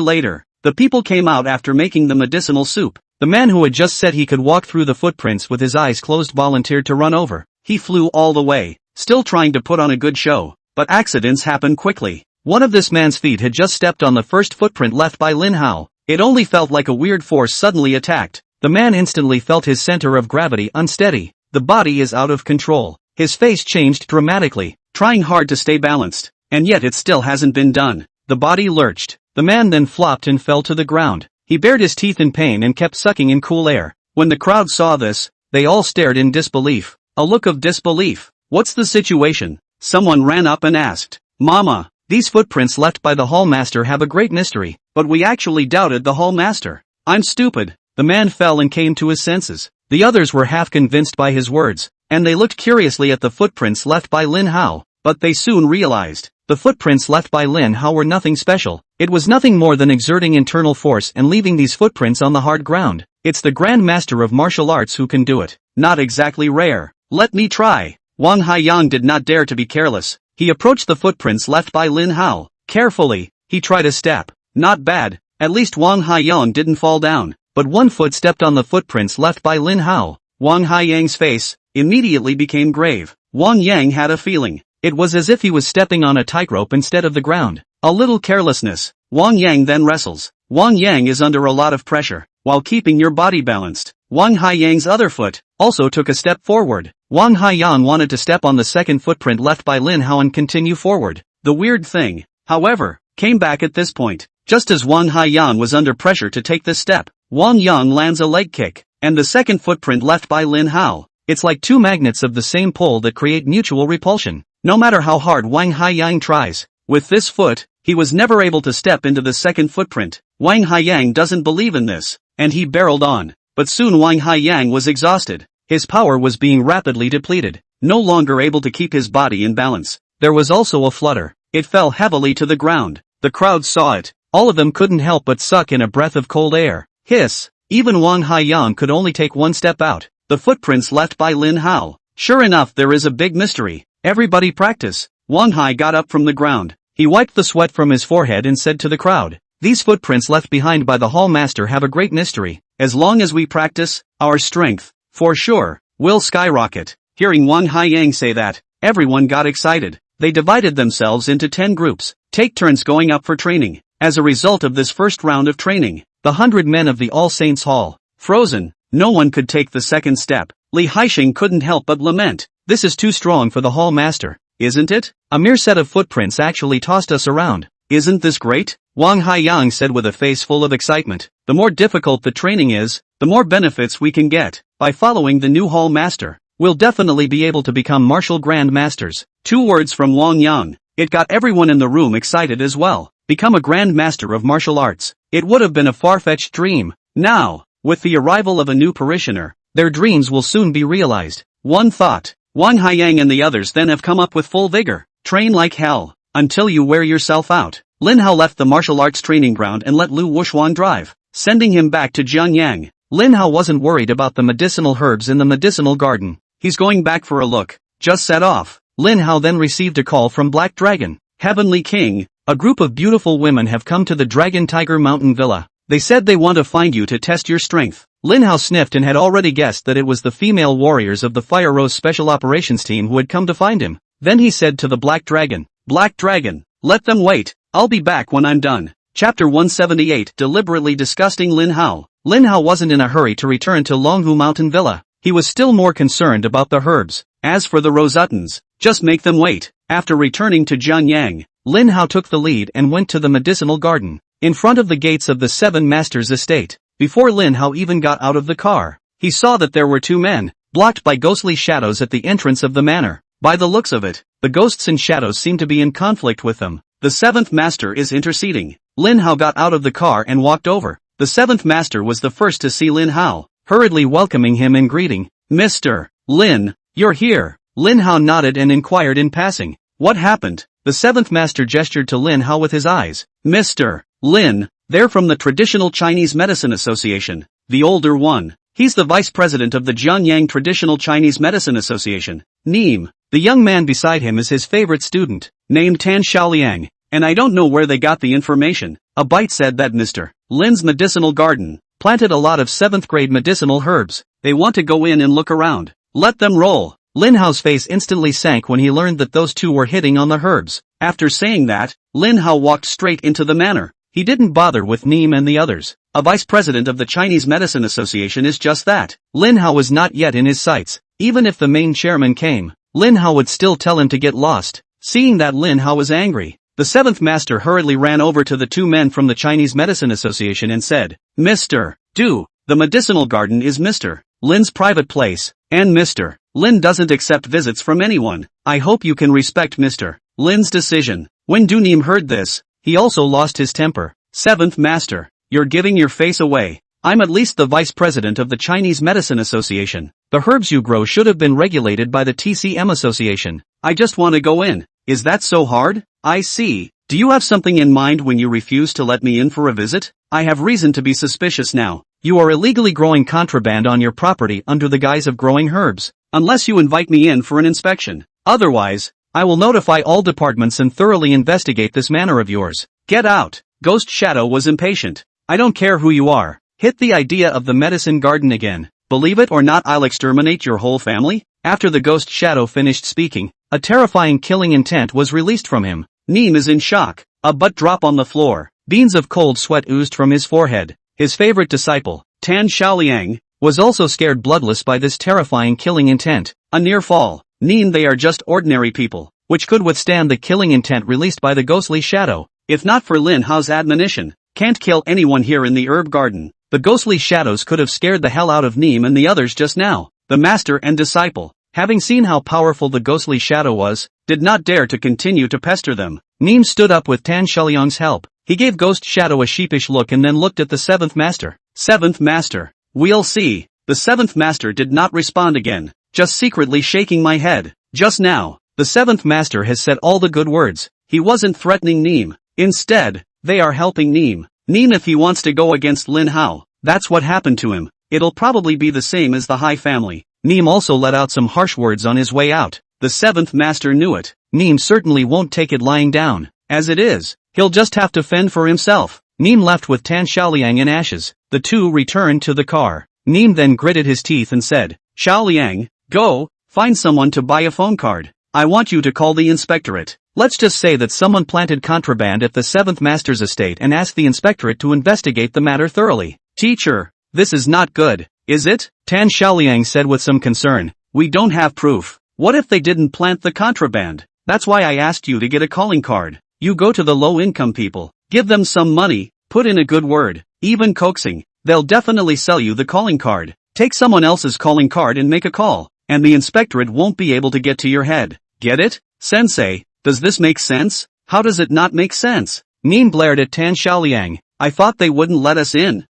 later, the people came out after making the medicinal soup. The man who had just said he could walk through the footprints with his eyes closed volunteered to run over. He flew all the way, still trying to put on a good show. But accidents happen quickly. One of this man's feet had just stepped on the first footprint left by Lin Hao. It only felt like a weird force suddenly attacked. The man instantly felt his center of gravity unsteady. The body is out of control. His face changed dramatically, trying hard to stay balanced. And yet it still hasn't been done. The body lurched. The man then flopped and fell to the ground. He bared his teeth in pain and kept sucking in cool air. When the crowd saw this, they all stared in disbelief. A look of disbelief. What's the situation? Someone ran up and asked. Mama, these footprints left by the hall master have a great mystery, but we actually doubted the hall master. I'm stupid. The man fell and came to his senses. The others were half convinced by his words, and they looked curiously at the footprints left by Lin Hao, but they soon realized. The footprints left by Lin Hao were nothing special. It was nothing more than exerting internal force and leaving these footprints on the hard ground. It's the Grand Master of Martial Arts who can do it. Not exactly rare. Let me try. Wang Haiyang did not dare to be careless. He approached the footprints left by Lin Hao. Carefully, he tried a step. Not bad. At least Wang Haiyang didn't fall down. But one foot stepped on the footprints left by Lin Hao. Wang Haiyang's face immediately became grave. Wang Yang had a feeling. It was as if he was stepping on a tightrope instead of the ground. A little carelessness. Wang Yang then wrestles. Wang Yang is under a lot of pressure, while keeping your body balanced. Wang Haiyang's other foot also took a step forward. Wang Haiyang wanted to step on the second footprint left by Lin Hao and continue forward. The weird thing, however, came back at this point. Just as Wang Haiyang was under pressure to take this step, Wang Yang lands a leg kick, and the second footprint left by Lin Hao. It's like two magnets of the same pole that create mutual repulsion. No matter how hard Wang Haiyang tries, with this foot, he was never able to step into the second footprint. Wang Haiyang doesn't believe in this, and he barreled on. But soon Wang Haiyang was exhausted. His power was being rapidly depleted, no longer able to keep his body in balance. There was also a flutter. It fell heavily to the ground. The crowd saw it. All of them couldn't help but suck in a breath of cold air. Hiss! Even Wang Haiyang could only take one step out. The footprints left by Lin Hao. Sure enough, there is a big mystery. Everybody practice. Wang Hai got up from the ground. He wiped the sweat from his forehead and said to the crowd, these footprints left behind by the hall master have a great mystery. As long as we practice, our strength, for sure, will skyrocket. Hearing Wang Haiyang say that, everyone got excited. They divided themselves into 10 groups, take turns going up for training. As a result of this first round of training, the 100 men of the All Saints Hall, frozen, no one could take the second step. Li Haisheng couldn't help but lament. This is too strong for the hall master, isn't it? A mere set of footprints actually tossed us around. Isn't this great? Wang Haiyang said with a face full of excitement. The more difficult the training is, the more benefits we can get. By following the new hall master, we'll definitely be able to become martial grand masters. 2 words from Wang Yang. It got everyone in the room excited as well. Become a grand master of martial arts. It would have been a far-fetched dream. Now, with the arrival of a new parishioner, their dreams will soon be realized. One thought. Wang Haiyang and the others then have come up with full vigor. Train like hell, until you wear yourself out. Lin Hao left the martial arts training ground and let Lu Wuxuan drive, sending him back to Jiangyang. Lin Hao wasn't worried about the medicinal herbs in the medicinal garden. He's going back for a look. Just set off. Lin Hao then received a call from Black Dragon. Heavenly King, a group of beautiful women have come to the Dragon Tiger Mountain Villa. They said they want to find you to test your strength. Lin Hao sniffed and had already guessed that it was the female warriors of the Fire Rose Special Operations Team who had come to find him. Then he said to the Black Dragon, Black Dragon, let them wait. I'll be back when I'm done. Chapter 178. Deliberately disgusting Lin Hao. Lin Hao wasn't in a hurry to return to Longhu Mountain Villa. He was still more concerned about the herbs. As for the Rosuttons, just make them wait. After returning to Jiangyang, Lin Hao took the lead and went to the medicinal garden, in front of the gates of the Seven Masters' estate. Before Lin Hao even got out of the car, he saw that there were two men, blocked by ghostly shadows at the entrance of the manor. By the looks of it, the ghosts and shadows seem to be in conflict with them. The seventh master is interceding. Lin Hao got out of the car and walked over. The seventh master was the first to see Lin Hao, hurriedly welcoming him and greeting. Mr. Lin, you're here. Lin Hao nodded and inquired in passing. What happened? The seventh master gestured to Lin Hao with his eyes. Mr. Lin, they're from the Traditional Chinese Medicine Association, the older one. He's the vice president of the Jiangyang Traditional Chinese Medicine Association. Neem. The young man beside him is his favorite student, named Tan Xiaoliang, and I don't know where they got the information. A bite said that Mr. Lin's medicinal garden planted a lot of 7th grade medicinal herbs. They want to go in and look around. Let them roll. Lin Hao's face instantly sank when he learned that those two were hitting on the herbs. After saying that, Lin Hao walked straight into the manor. He didn't bother with Neem and the others. A vice president of the Chinese Medicine Association is just that. Lin Hao was not yet in his sights. Even if the main chairman came, Lin Hao would still tell him to get lost. Seeing that, Lin Hao was angry. The seventh master hurriedly ran over to the two men from the Chinese Medicine Association and said, Mr. Du, the medicinal garden is Mr. Lin's private place, and Mr. Lin doesn't accept visits from anyone. I hope you can respect Mr. Lin's decision. When Du Neem heard this, he also lost his temper. Seventh master, you're giving your face away. I'm at least the vice president of the Chinese Medicine Association. The herbs you grow should have been regulated by the TCM Association. I just want to go in. Is that so hard? I see. Do you have something in mind when you refuse to let me in for a visit? I have reason to be suspicious now. You are illegally growing contraband on your property under the guise of growing herbs. Unless you invite me in for an inspection. Otherwise, I will notify all departments and thoroughly investigate this manner of yours. Get out. Ghost Shadow was impatient. I don't care who you are. Hit the idea of the medicine garden again. Believe it or not, I'll exterminate your whole family? After the Ghost Shadow finished speaking, a terrifying killing intent was released from him. Neem is in shock. A butt drop on the floor. Beans of cold sweat oozed from his forehead. His favorite disciple, Tan Xiaoliang, was also scared bloodless by this terrifying killing intent. A near fall. Neem, they are just ordinary people, which could withstand the killing intent released by the ghostly shadow. If not for Lin Hao's admonition, can't kill anyone here in the herb garden. The ghostly shadows could have scared the hell out of Neem and the others just now. The master and disciple, having seen how powerful the ghostly shadow was, did not dare to continue to pester them. Neem stood up with Tan Xiaoliang's help. He gave Ghost Shadow a sheepish look and then looked at the seventh master. Seventh master, we'll see. The seventh master did not respond again, just secretly shaking my head. Just now, the seventh master has said all the good words. He wasn't threatening Neem. Instead, they are helping Neem. Neem, if he wants to go against Lin Hao, that's what happened to him. It'll probably be the same as the Hai family. Neem also let out some harsh words on his way out. The seventh master knew it. Neem certainly won't take it lying down. As it is, he'll just have to fend for himself. Neem left with Tan Xiaoliang in ashes. The two returned to the car. Neem then gritted his teeth and said, Xiaoliang, go, find someone to buy a phone card. I want you to call the inspectorate. Let's just say that someone planted contraband at the seventh master's estate and ask the inspectorate to investigate the matter thoroughly. Teacher, this is not good, is it? Tan Xiaoliang said with some concern. We don't have proof. What if they didn't plant the contraband? That's why I asked you to get a calling card. You go to the low-income people, give them some money, put in a good word, even coaxing. They'll definitely sell you the calling card. Take someone else's calling card and make a call, and the inspectorate won't be able to get to your head. Get it? Sensei, does this make sense? How does it not make sense? Neem blared at Tan Xiaoliang. I thought they wouldn't let us in.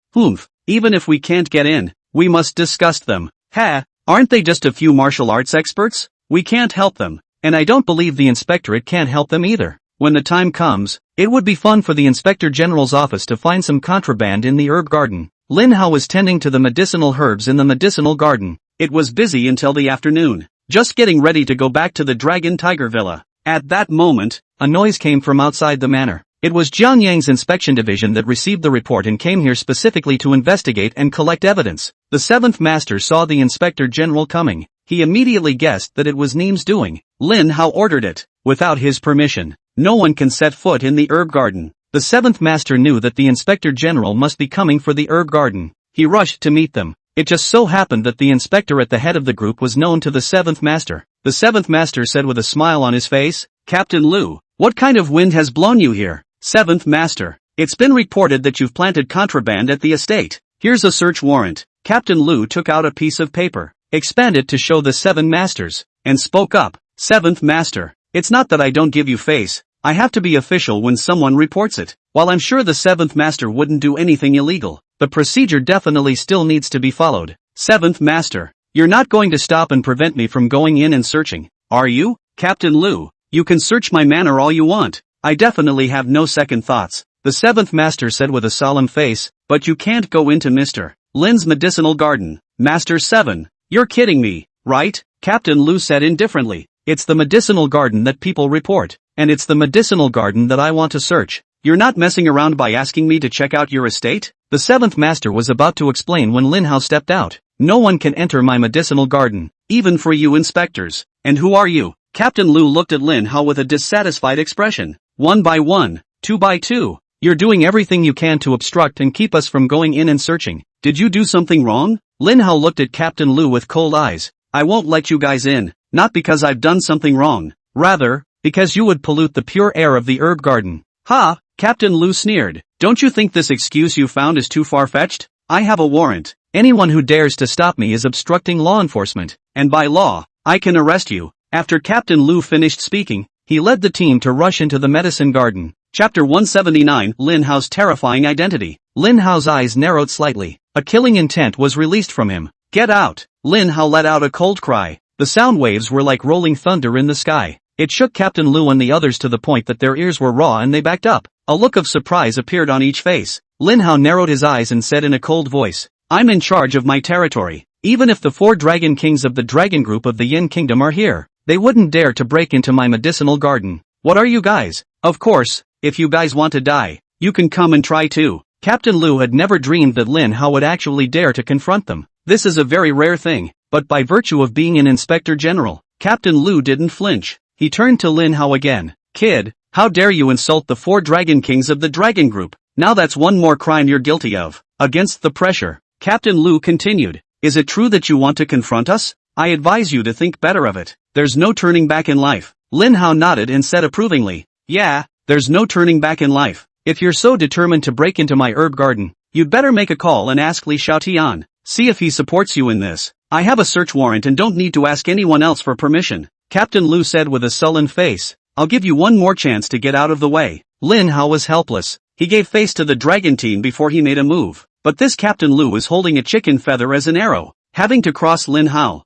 Even if we can't get in, we must disgust them. Ha, aren't they just a few martial arts experts? We can't help them, and I don't believe the inspectorate can't help them either. When the time comes, it would be fun for the Inspector General's office to find some contraband in the herb garden. Lin Hao was tending to the medicinal herbs in the medicinal garden. It was busy until the afternoon, just getting ready to go back to the Dragon Tiger Villa. At that moment, a noise came from outside the manor. It was Jiangyang's inspection division that received the report and came here specifically to investigate and collect evidence. The seventh master saw the Inspector General coming. He immediately guessed that it was Neem's doing. Lin Hao ordered it. Without his permission, no one can set foot in the herb garden. The seventh master knew that the Inspector General must be coming for the herb garden. He rushed to meet them. It just so happened that the inspector at the head of the group was known to the seventh master. the seventh master said with a smile on his face. Captain Lu, what kind of wind has blown you here? Seventh master, it's been reported that you've planted contraband at the estate. Here's a search warrant. Captain Lu took out a piece of paper, expanded to show the seven masters, and spoke up. Seventh master, it's not that I don't give you face, I have to be official when someone reports it. While I'm sure the seventh master wouldn't do anything illegal, the procedure definitely still needs to be followed. Seventh master, you're not going to stop and prevent me from going in and searching, are you? Captain Lu, you can search my manor all you want. I definitely have no second thoughts, the seventh master said with a solemn face, but you can't go into Mr. Lin's medicinal garden. Master 7, you're kidding me, right? Captain Lu said indifferently. It's the medicinal garden that people report, and it's the medicinal garden that I want to search. You're not messing around by asking me to check out your estate? The seventh master was about to explain when Lin Hao stepped out. No one can enter my medicinal garden, even for you inspectors. And who are you? Captain Lu looked at Lin Hao with a dissatisfied expression. 1 by 1, 2 by 2. You're doing everything you can to obstruct and keep us from going in and searching. Did you do something wrong? Lin Hao looked at Captain Lu with cold eyes. I won't let you guys in, not because I've done something wrong. Rather, because you would pollute the pure air of the herb garden. Ha! Captain Lu sneered. Don't you think this excuse you found is too far-fetched? I have a warrant. Anyone who dares to stop me is obstructing law enforcement, and by law, I can arrest you. After Captain Lu finished speaking, he led the team to rush into the medicine garden. Chapter 179, Lin Hao's terrifying identity. Lin Hao's eyes narrowed slightly. A killing intent was released from him. Get out! Lin Hao let out a cold cry. The sound waves were like rolling thunder in the sky. It shook Captain Lu and the others to the point that their ears were raw and they backed up. A look of surprise appeared on each face. Lin Hao narrowed his eyes and said in a cold voice, I'm in charge of my territory. Even if the 4 dragon kings of the dragon group of the Yin kingdom are here, they wouldn't dare to break into my medicinal garden. What are you guys? Of course, if you guys want to die, you can come and try too. Captain Lu had never dreamed that Lin Hao would actually dare to confront them. This is a very rare thing, but by virtue of being an inspector general, Captain Lu didn't flinch. He turned to Lin Hao again. Kid, how dare you insult the 4 dragon kings of the dragon group? Now that's one more crime you're guilty of. Against the pressure, Captain Lu continued. Is it true that you want to confront us? I advise you to think better of it. There's no turning back in life. Lin Hao nodded and said approvingly. Yeah, there's no turning back in life. If you're so determined to break into my herb garden, you'd better make a call and ask Li Xiaotian. See if he supports you in this. I have a search warrant and don't need to ask anyone else for permission. Captain Lu said with a sullen face. I'll give you one more chance to get out of the way. Lin Hao was helpless. He gave face to the dragon team before he made a move. But this Captain Lu was holding a chicken feather as an arrow. Having to cross Lin Hao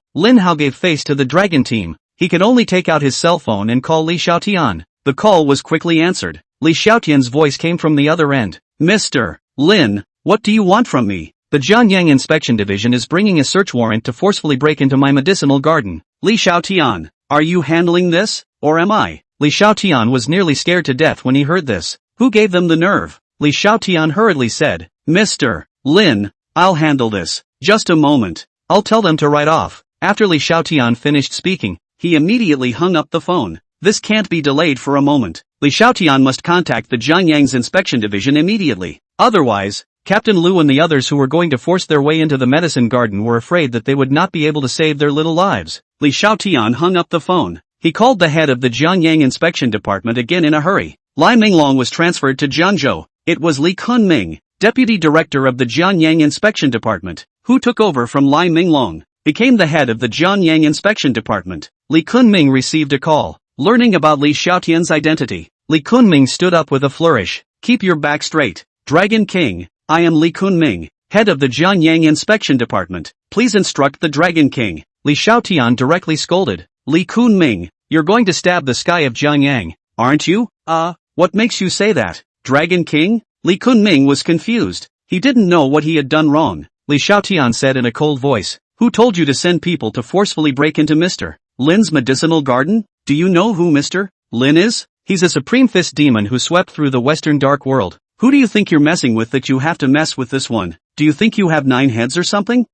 gave face to the dragon team. He could only take out his cell phone and call Li Xiaotian. The call was quickly answered. Li Xiaotian's voice came from the other end. Mr. Lin, what do you want from me? The Jiangyang Inspection Division is bringing a search warrant to forcefully break into my medicinal garden. Li Xiaotian, are you handling this, or am I? Li Xiaotian was nearly scared to death when he heard this. Who gave them the nerve? Li Xiaotian hurriedly said. Mr. Lin, I'll handle this. Just a moment. I'll tell them to write off. After Li Xiaotian finished speaking, he immediately hung up the phone. This can't be delayed for a moment. Li Xiaotian must contact the Jiangyang's inspection division immediately. Otherwise, Captain Lu and the others who were going to force their way into the medicine garden were afraid that they would not be able to save their little lives. Li Xiaotian hung up the phone. He called the head of the Jiangyang inspection department again in a hurry. Lai Minglong was transferred to Jianzhou. It was Li Kunming, deputy director of the Jiangyang inspection department, who took over from Lai Minglong, became the head of the Jiangyang inspection department. Li Kunming received a call. Learning about Li Xiaotian's identity, Li Kunming stood up with a flourish. Keep your back straight, Dragon King. I am Li Kunming, head of the Jiangyang inspection department. Please instruct the Dragon King. Li Xiaotian directly scolded. Li Kunming, you're going to stab the sky of Jiangyang, aren't you? What makes you say that? Dragon King? Li Kunming was confused. He didn't know what he had done wrong. Li Xiaotian said in a cold voice. Who told you to send people to forcefully break into Mr. Lin's medicinal garden? Do you know who Mr. Lin is? He's a supreme fist demon who swept through the western dark world. Who do you think you're messing with that you have to mess with this one? Do you think you have 9 heads or something?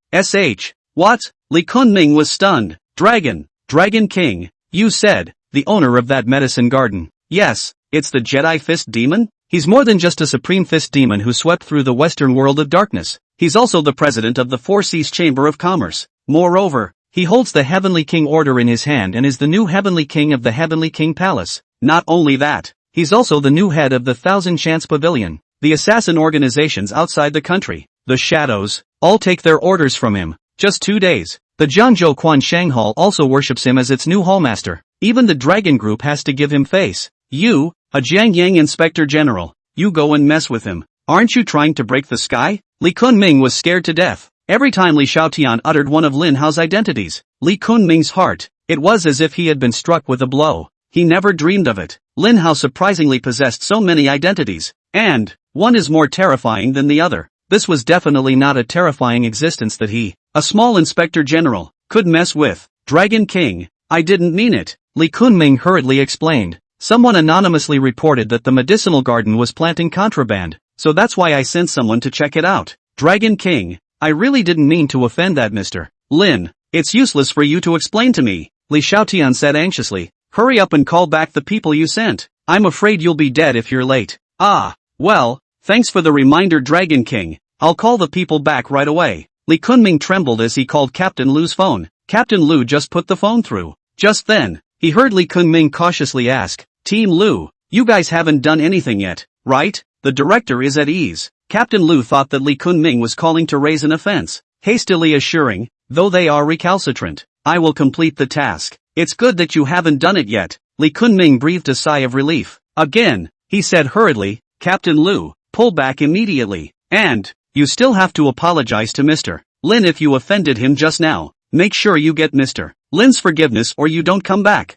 What? Li Kunming was stunned. Dragon King, you said, the owner of that medicine garden. Yes, it's the Jedi Fist Demon? He's more than just a supreme fist demon who swept through the western world of darkness. He's also the president of the Four Seas Chamber of Commerce. Moreover, He holds the Heavenly King order in his hand and is the new Heavenly King of the Heavenly King Palace. Not only that, he's also the new head of the Thousand Chance Pavilion. The assassin organizations outside the country, the Shadows, all take their orders from him. Just 2 days. The Jiangyang Quan Shang Hall also worships him as its new hallmaster. Even the Dragon Group has to give him face. You, a Jiangyang Inspector General, you go and mess with him. Aren't you trying to break the sky? Li Kunming was scared to death. Every time Li Xiaotian uttered one of Lin Hao's identities, Li Kunming's heart, it was as if he had been struck with a blow. He never dreamed of it. Lin Hao surprisingly possessed so many identities, and one is more terrifying than the other. This was definitely not a terrifying existence that he, a small inspector general, could mess with. Dragon King, I didn't mean it, Li Kunming hurriedly explained. Someone anonymously reported that the medicinal garden was planting contraband, so that's why I sent someone to check it out. Dragon King, I really didn't mean to offend that Mr. Lin. It's useless for you to explain to me, Li Xiaotian said anxiously. Hurry up and call back the people you sent. I'm afraid you'll be dead if you're late. Ah, well, thanks for the reminder Dragon King. I'll call the people back right away. Li Kunming trembled as he called Captain Lu's phone. Captain Lu just put the phone through. Just then, he heard Li Kunming cautiously ask, Team Lu, you guys haven't done anything yet, right? The director is at ease. Captain Lu thought that Li Kunming was calling to raise an offense, hastily assuring, though they are recalcitrant, I will complete the task. It's good that you haven't done it yet. Li Kunming breathed a sigh of relief. Again, he said hurriedly, Captain Lu, pull back immediately. And, you still have to apologize to Mr. Lin if you offended him just now. Make sure you get Mr. Lin's forgiveness or you don't come back.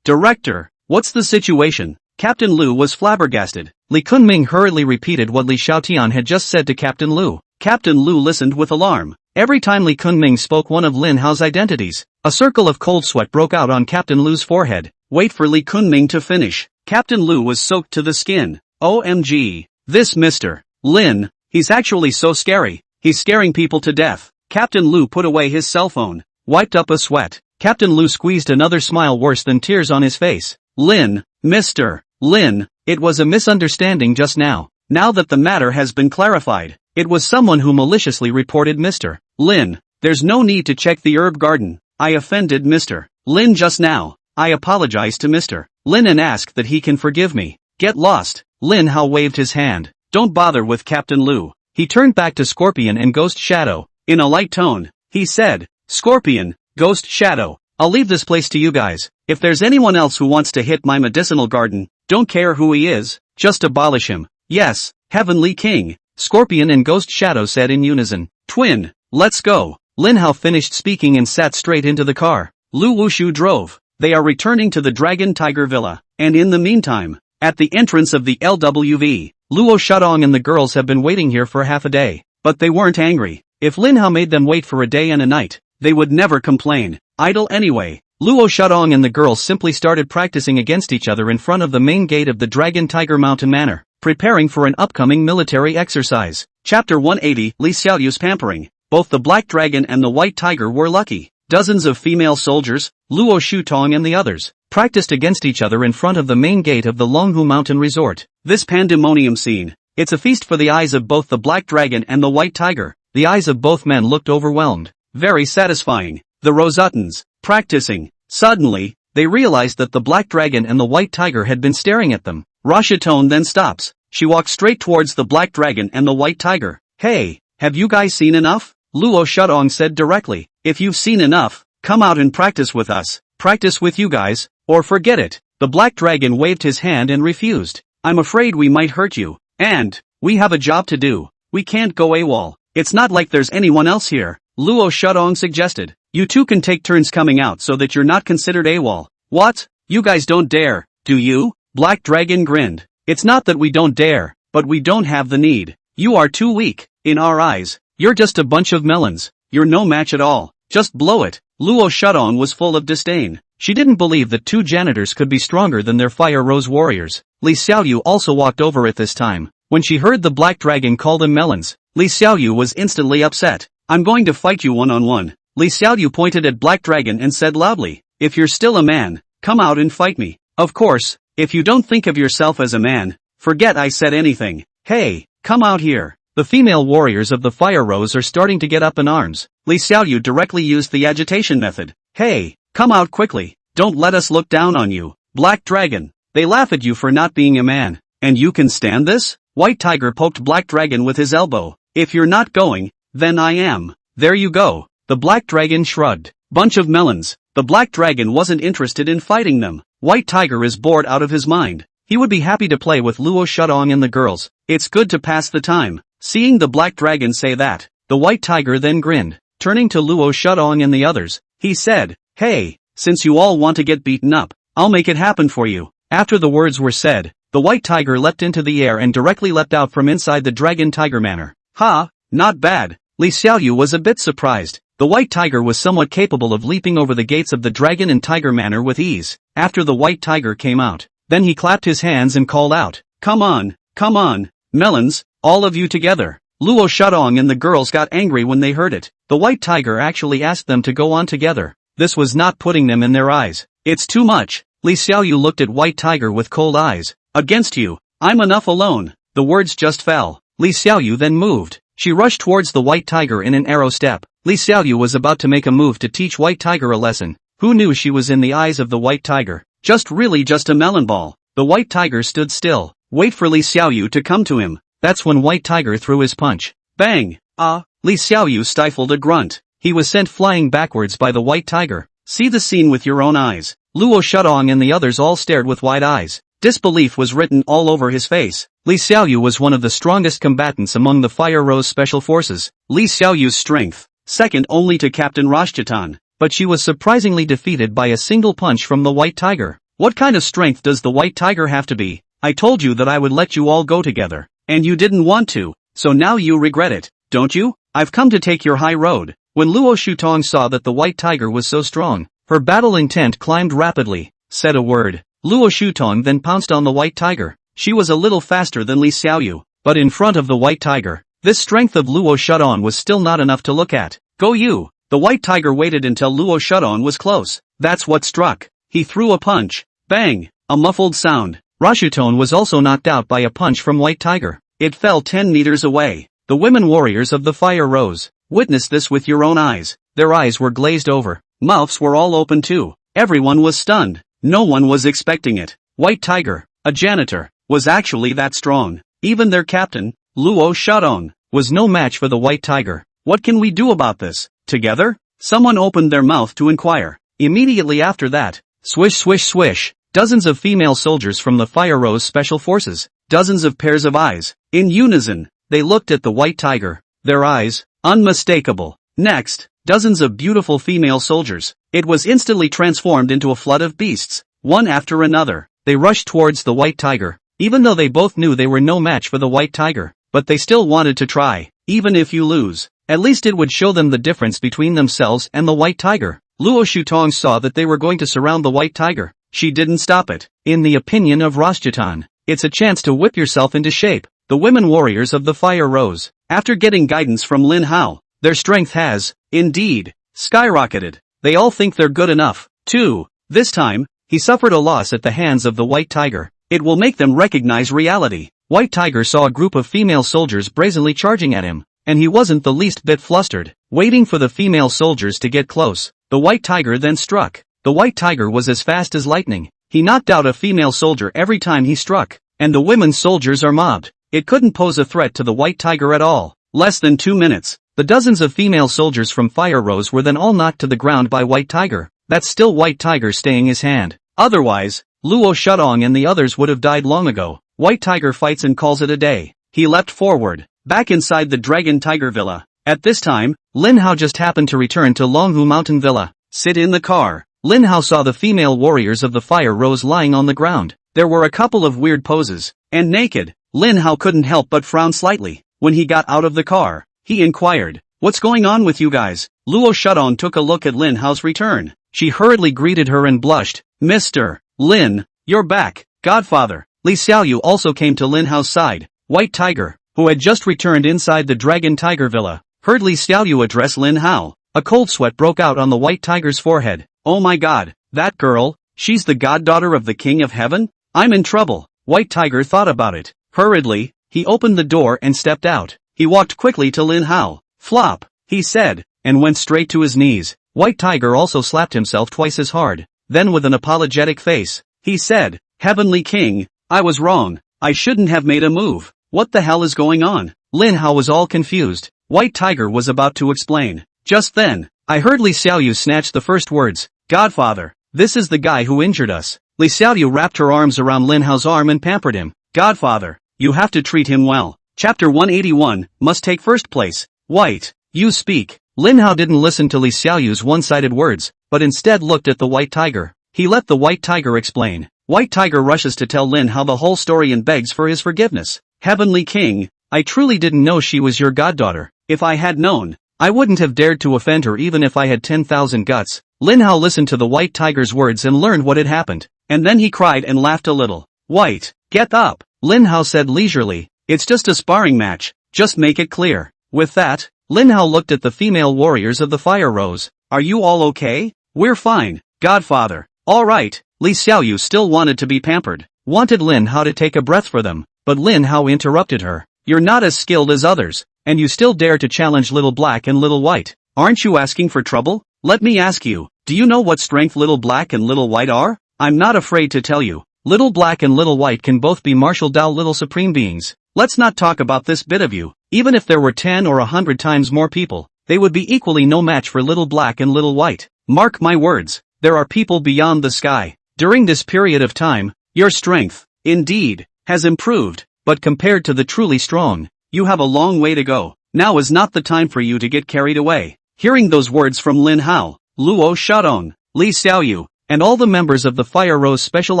Director, what's the situation? Captain Lu was flabbergasted. Li Kunming hurriedly repeated what Li Xiaotian had just said to Captain Lu. Captain Lu listened with alarm. Every time Li Kunming spoke one of Lin Hao's identities, a circle of cold sweat broke out on Captain Lu's forehead. Wait for Li Kunming to finish. Captain Lu was soaked to the skin. OMG. This Mr. Lin, he's actually so scary. He's scaring people to death. Captain Lu put away his cell phone, wiped up a sweat. Captain Lu squeezed another smile worse than tears on his face. Lin, Mr. Lin, it was a misunderstanding just now. Now that the matter has been clarified, it was someone who maliciously reported Mr. Lin. There's no need to check the herb garden. I offended Mr. Lin just now. I apologize to Mr. Lin and ask that he can forgive me. Get lost. Lin Hao waved his hand. Don't bother with Captain Lu. He turned back to Scorpion and Ghost Shadow. In a light tone, he said, Scorpion, Ghost Shadow, I'll leave this place to you guys. If there's anyone else who wants to hit my medicinal garden, don't care who he is, just abolish him. Yes, Heavenly King, Scorpion and Ghost Shadow said in unison. Twin, let's go. Lin Hao finished speaking and sat straight into the car. Lu Wushu drove. They are returning to the Dragon Tiger Villa, and in the meantime, at the entrance of the LWV, Luo Shadong and the girls have been waiting here for half a day. But they weren't angry. If Lin Hao made them wait for a day and a night, they would never complain. Idle anyway. Luo Shadong and the girls simply started practicing against each other in front of the main gate of the Dragon Tiger Mountain Manor, preparing for an upcoming military exercise. Chapter 180, Li Xiaoyu's pampering. Both the Black Dragon and the White Tiger were lucky. Dozens of female soldiers, Luo Shutong and the others, practiced against each other in front of the main gate of the Longhu Mountain Resort. This pandemonium scene, it's a feast for the eyes of both the Black Dragon and the White Tiger. The eyes of both men looked overwhelmed. Very satisfying. The Rosuttons, practicing. Suddenly, they realized that the Black Dragon and the White Tiger had been staring at them. Rashitone then stops. She walks straight towards the Black Dragon and the White Tiger. Hey, have you guys seen enough? Luo Shadong said directly. If you've seen enough, come out and practice with us. Practice with you guys, or forget it. The Black Dragon waved his hand and refused. I'm afraid we might hurt you. And, we have a job to do. We can't go AWOL. It's not like there's anyone else here, Luo Shadong suggested. You two can take turns coming out so that you're not considered AWOL. What? You guys don't dare, do you? Black Dragon grinned. It's not that we don't dare, but we don't have the need. You are too weak. In our eyes, you're just a bunch of melons. You're no match at all. Just blow it. Luo Shadong was full of disdain. She didn't believe that two janitors could be stronger than their Fire Rose warriors. Li Xiaoyu also walked over at this time. When she heard the Black Dragon call them melons, Li Xiaoyu was instantly upset. I'm going to fight you one-on-one. Li Xiaoyu pointed at Black Dragon and said loudly, if you're still a man, come out and fight me. Of course, if you don't think of yourself as a man, forget I said anything. Hey, come out here. The The female warriors of the Fire Rose are starting to get up in arms. Li Xiaoyu directly used the agitation method. Hey, come out quickly, don't let us look down on you, Black Dragon. They laugh at you for not being a man. And you can stand this? White Tiger poked Black Dragon with his elbow. If you're not going, then I am. There you go. The Black Dragon shrugged. Bunch of melons. The Black Dragon wasn't interested in fighting them. White Tiger is bored out of his mind. He would be happy to play with Luo Shudong and the girls. It's good to pass the time. Seeing the Black Dragon say that, the White Tiger then grinned. Turning to Luo Shudong and the others, he said, "Hey, since you all want to get beaten up, I'll make it happen for you." After the words were said, the White Tiger leapt into the air and directly leapt out from inside the Dragon Tiger Manor. Ha, not bad. Li Xiaoyu was a bit surprised. The White Tiger was somewhat capable of leaping over the gates of the Dragon and Tiger Manor with ease. After the White Tiger came out, then he clapped his hands and called out, come on, melons, all of you together." Luo Shudong and the girls got angry when they heard it. The White Tiger actually asked them to go on together. This was not putting them in their eyes. It's too much. Li Xiaoyu looked at White Tiger with cold eyes. Against you, I'm enough alone. The words just fell. Li Xiaoyu then moved. She rushed towards the White Tiger in an arrow step. Li Xiaoyu was about to make a move to teach White Tiger a lesson. Who knew she was in the eyes of the White Tiger? Just a melon ball. The White Tiger stood still. Wait for Li Xiaoyu to come to him. That's when White Tiger threw his punch. Bang! Li Xiaoyu stifled a grunt. He was sent flying backwards by the White Tiger. See the scene with your own eyes. Luo Shudong and the others all stared with wide eyes. Disbelief was written all over his face. Li Xiaoyu was one of the strongest combatants among the Fire Rose Special Forces. Li Xiaoyu's strength, second only to Captain Rashchitan, but she was surprisingly defeated by a single punch from the White Tiger. What kind of strength does the White Tiger have to be? I told you that I would let you all go together, and you didn't want to, so now you regret it, don't you? I've come to take your high road. When Luo Shutong saw that the White Tiger was so strong, her battle intent climbed rapidly. Said a word. Luo Shutong then pounced on the White Tiger. She was a little faster than Li Xiaoyu, but in front of the White Tiger, this strength of Luo Shudong was still not enough to look at. Go you! The White Tiger waited until Luo Shudong was close. That's what struck. He threw a punch. Bang! A muffled sound. Rashuton was also knocked out by a punch from White Tiger. It fell 10 meters away. The women warriors of the Fire Rose witnessed this with your own eyes. Their eyes were glazed over. Mouths were all open too. Everyone was stunned. No one was expecting it. White Tiger, a janitor, was actually that strong. Even their captain, Luo Shudong, was no match for the White Tiger. What can we do about this? Together? Someone opened their mouth to inquire. Immediately after that, swish swish swish, dozens of female soldiers from the Fire Rose Special Forces, dozens of pairs of eyes, in unison, they looked at the White Tiger. Their eyes, unmistakable. Next, dozens of beautiful female soldiers. It was instantly transformed into a flood of beasts. One after another, they rushed towards the White Tiger. Even though they both knew they were no match for the White Tiger, but they still wanted to try. Even if you lose, at least it would show them the difference between themselves and the White Tiger. Luo Shutong saw that they were going to surround the White Tiger. She didn't stop it. In the opinion of Rashchitan, it's a chance to whip yourself into shape. The women warriors of the Fire Rose, after getting guidance from Lin Hao, their strength has, indeed, skyrocketed. They all think they're good enough, too. This time, he suffered a loss at the hands of the White Tiger. It will make them recognize reality. White Tiger saw a group of female soldiers brazenly charging at him, and he wasn't the least bit flustered. Waiting for the female soldiers to get close, the White Tiger then struck. The White Tiger was as fast as lightning. He knocked out a female soldier every time he struck, and the women soldiers are mobbed. It couldn't pose a threat to the White Tiger at all. Less than 2 minutes, the dozens of female soldiers from Fire Rose were then all knocked to the ground by White Tiger. That's still White Tiger staying his hand. Otherwise, Luo Shudong and the others would have died long ago. White Tiger fights and calls it a day. He leapt forward, back inside the Dragon Tiger Villa. At this time, Lin Hao just happened to return to Longhu Mountain Villa. Sit in the car. Lin Hao saw the female warriors of the Fire Rose lying on the ground. There were a couple of weird poses, and naked. Lin Hao couldn't help but frown slightly. When he got out of the car, he inquired, "What's going on with you guys?" Luo Shudong took a look at Lin Hao's return. She hurriedly greeted her and blushed. "Mr. Lin, you're back, Godfather." Li Xiaoyu also came to Lin Hao's side. White Tiger, who had just returned inside the Dragon Tiger Villa, heard Li Xiaoyu address Lin Hao. A cold sweat broke out on the White Tiger's forehead. "Oh my god, that girl, she's the goddaughter of the King of Heaven? I'm in trouble." White Tiger thought about it. Hurriedly, he opened the door and stepped out. He walked quickly to Lin Hao. Flop, he said, and went straight to his knees. White Tiger also slapped himself twice as hard. Then with an apologetic face, he said, Heavenly King, I was wrong. I shouldn't have made a move. What the hell is going on? Lin Hao was all confused. White Tiger was about to explain. Just then, I heard Li Xiaoyu snatch the first words. Godfather, this is the guy who injured us. Li Xiaoyu wrapped her arms around Lin Hao's arm and pampered him. Godfather, you have to treat him well. Chapter 181, must take first place. White, you speak. Lin Hao didn't listen to Li Xiaoyu's one-sided words, but instead looked at the White Tiger. He let the White Tiger explain. White Tiger rushes to tell Lin Hao the whole story and begs for his forgiveness. Heavenly King, I truly didn't know she was your goddaughter. If I had known, I wouldn't have dared to offend her even if I had 10,000 guts. Lin Hao listened to the White Tiger's words and learned what had happened. And then he cried and laughed a little. White, get up, Lin Hao said leisurely. It's just a sparring match, just make it clear. With that, Lin Hao looked at the female warriors of the Fire Rose. Are you all okay? We're fine, Godfather. Alright, Li Xiaoyu still wanted to be pampered, wanted Lin Hao to take a breath for them, but Lin Hao interrupted her. You're not as skilled as others, and you still dare to challenge Little Black and Little White. Aren't you asking for trouble? Let me ask you, do you know what strength Little Black and Little White are? I'm not afraid to tell you. Little Black and Little White can both be martial Dao Little Supreme Beings. Let's not talk about this bit of you. Even if there were 10 or 100 times more people, they would be equally no match for Little Black and Little White. Mark my words, there are people beyond the sky. During this period of time, your strength, indeed, has improved, but compared to the truly strong, you have a long way to go. Now is not the time for you to get carried away. Hearing those words from Lin Hao, Luo Shadong, Li Xiaoyu, and all the members of the Fire Rose Special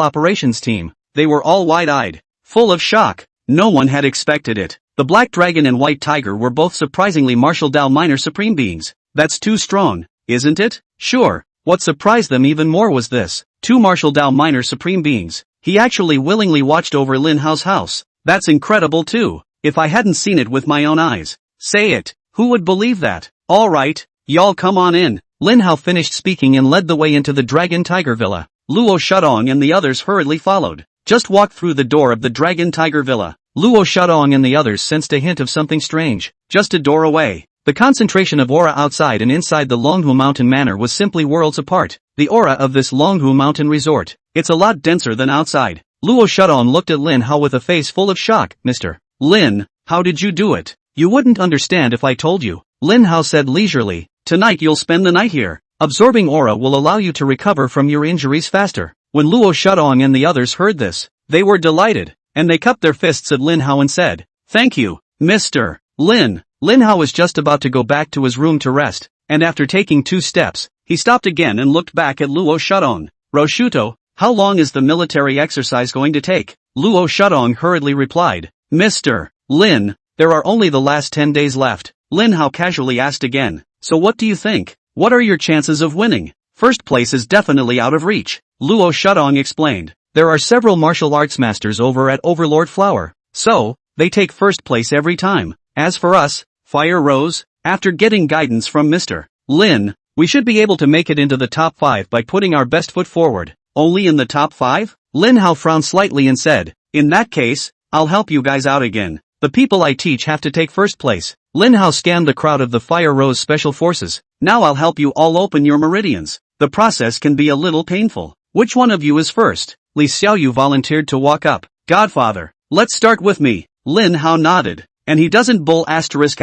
Operations Team, they were all wide-eyed, full of shock. No one had expected it. The Black Dragon and White Tiger were both surprisingly martial Dao minor supreme beings. That's too strong, isn't it? Sure. What surprised them even more was this. 2 martial Dao minor supreme beings. He actually willingly watched over Lin Hao's house. That's incredible too. If I hadn't seen it with my own eyes. Say it. Who would believe that? Alright, y'all come on in. Lin Hao finished speaking and led the way into the Dragon Tiger Villa. Luo Shadong and the others hurriedly followed. Just walked through the door of the Dragon Tiger Villa. Luo Shadong and the others sensed a hint of something strange. Just a door away. The concentration of aura outside and inside the Longhu Mountain Manor was simply worlds apart. The aura of this Longhu Mountain Resort. It's a lot denser than outside. Luo Shadong looked at Lin Hao with a face full of shock. Mr. Lin, how did you do it? You wouldn't understand if I told you. Lin Hao said leisurely. Tonight you'll spend the night here. Absorbing aura will allow you to recover from your injuries faster. When Luo Shadong and the others heard this, they were delighted, and they cupped their fists at Lin Hao and said, Thank you, Mr. Lin. Lin Hao was just about to go back to his room to rest, and after taking 2 steps, he stopped again and looked back at Luo Shadong. Roshuto, how long is the military exercise going to take? Luo Shadong hurriedly replied, Mr. Lin, there are only the last 10 days left. Lin Hao casually asked again, so what do you think? What are your chances of winning? First place is definitely out of reach. Luo Shadong explained. There are several martial arts masters over at Overlord Flower, so, they take first place every time. As for us, Fire Rose, after getting guidance from Mr. Lin, we should be able to make it into the top 5 by putting our best foot forward. Only in the top 5? Lin Hao frowned slightly and said, in that case, I'll help you guys out again. The people I teach have to take first place. Lin Hao scanned the crowd of the Fire Rose Special Forces. Now I'll help you all open your meridians. The process can be a little painful. Which one of you is first? Li Xiaoyu volunteered to walk up. Godfather, let's start with me. Lin Hao nodded. And he doesn't bull asterisk.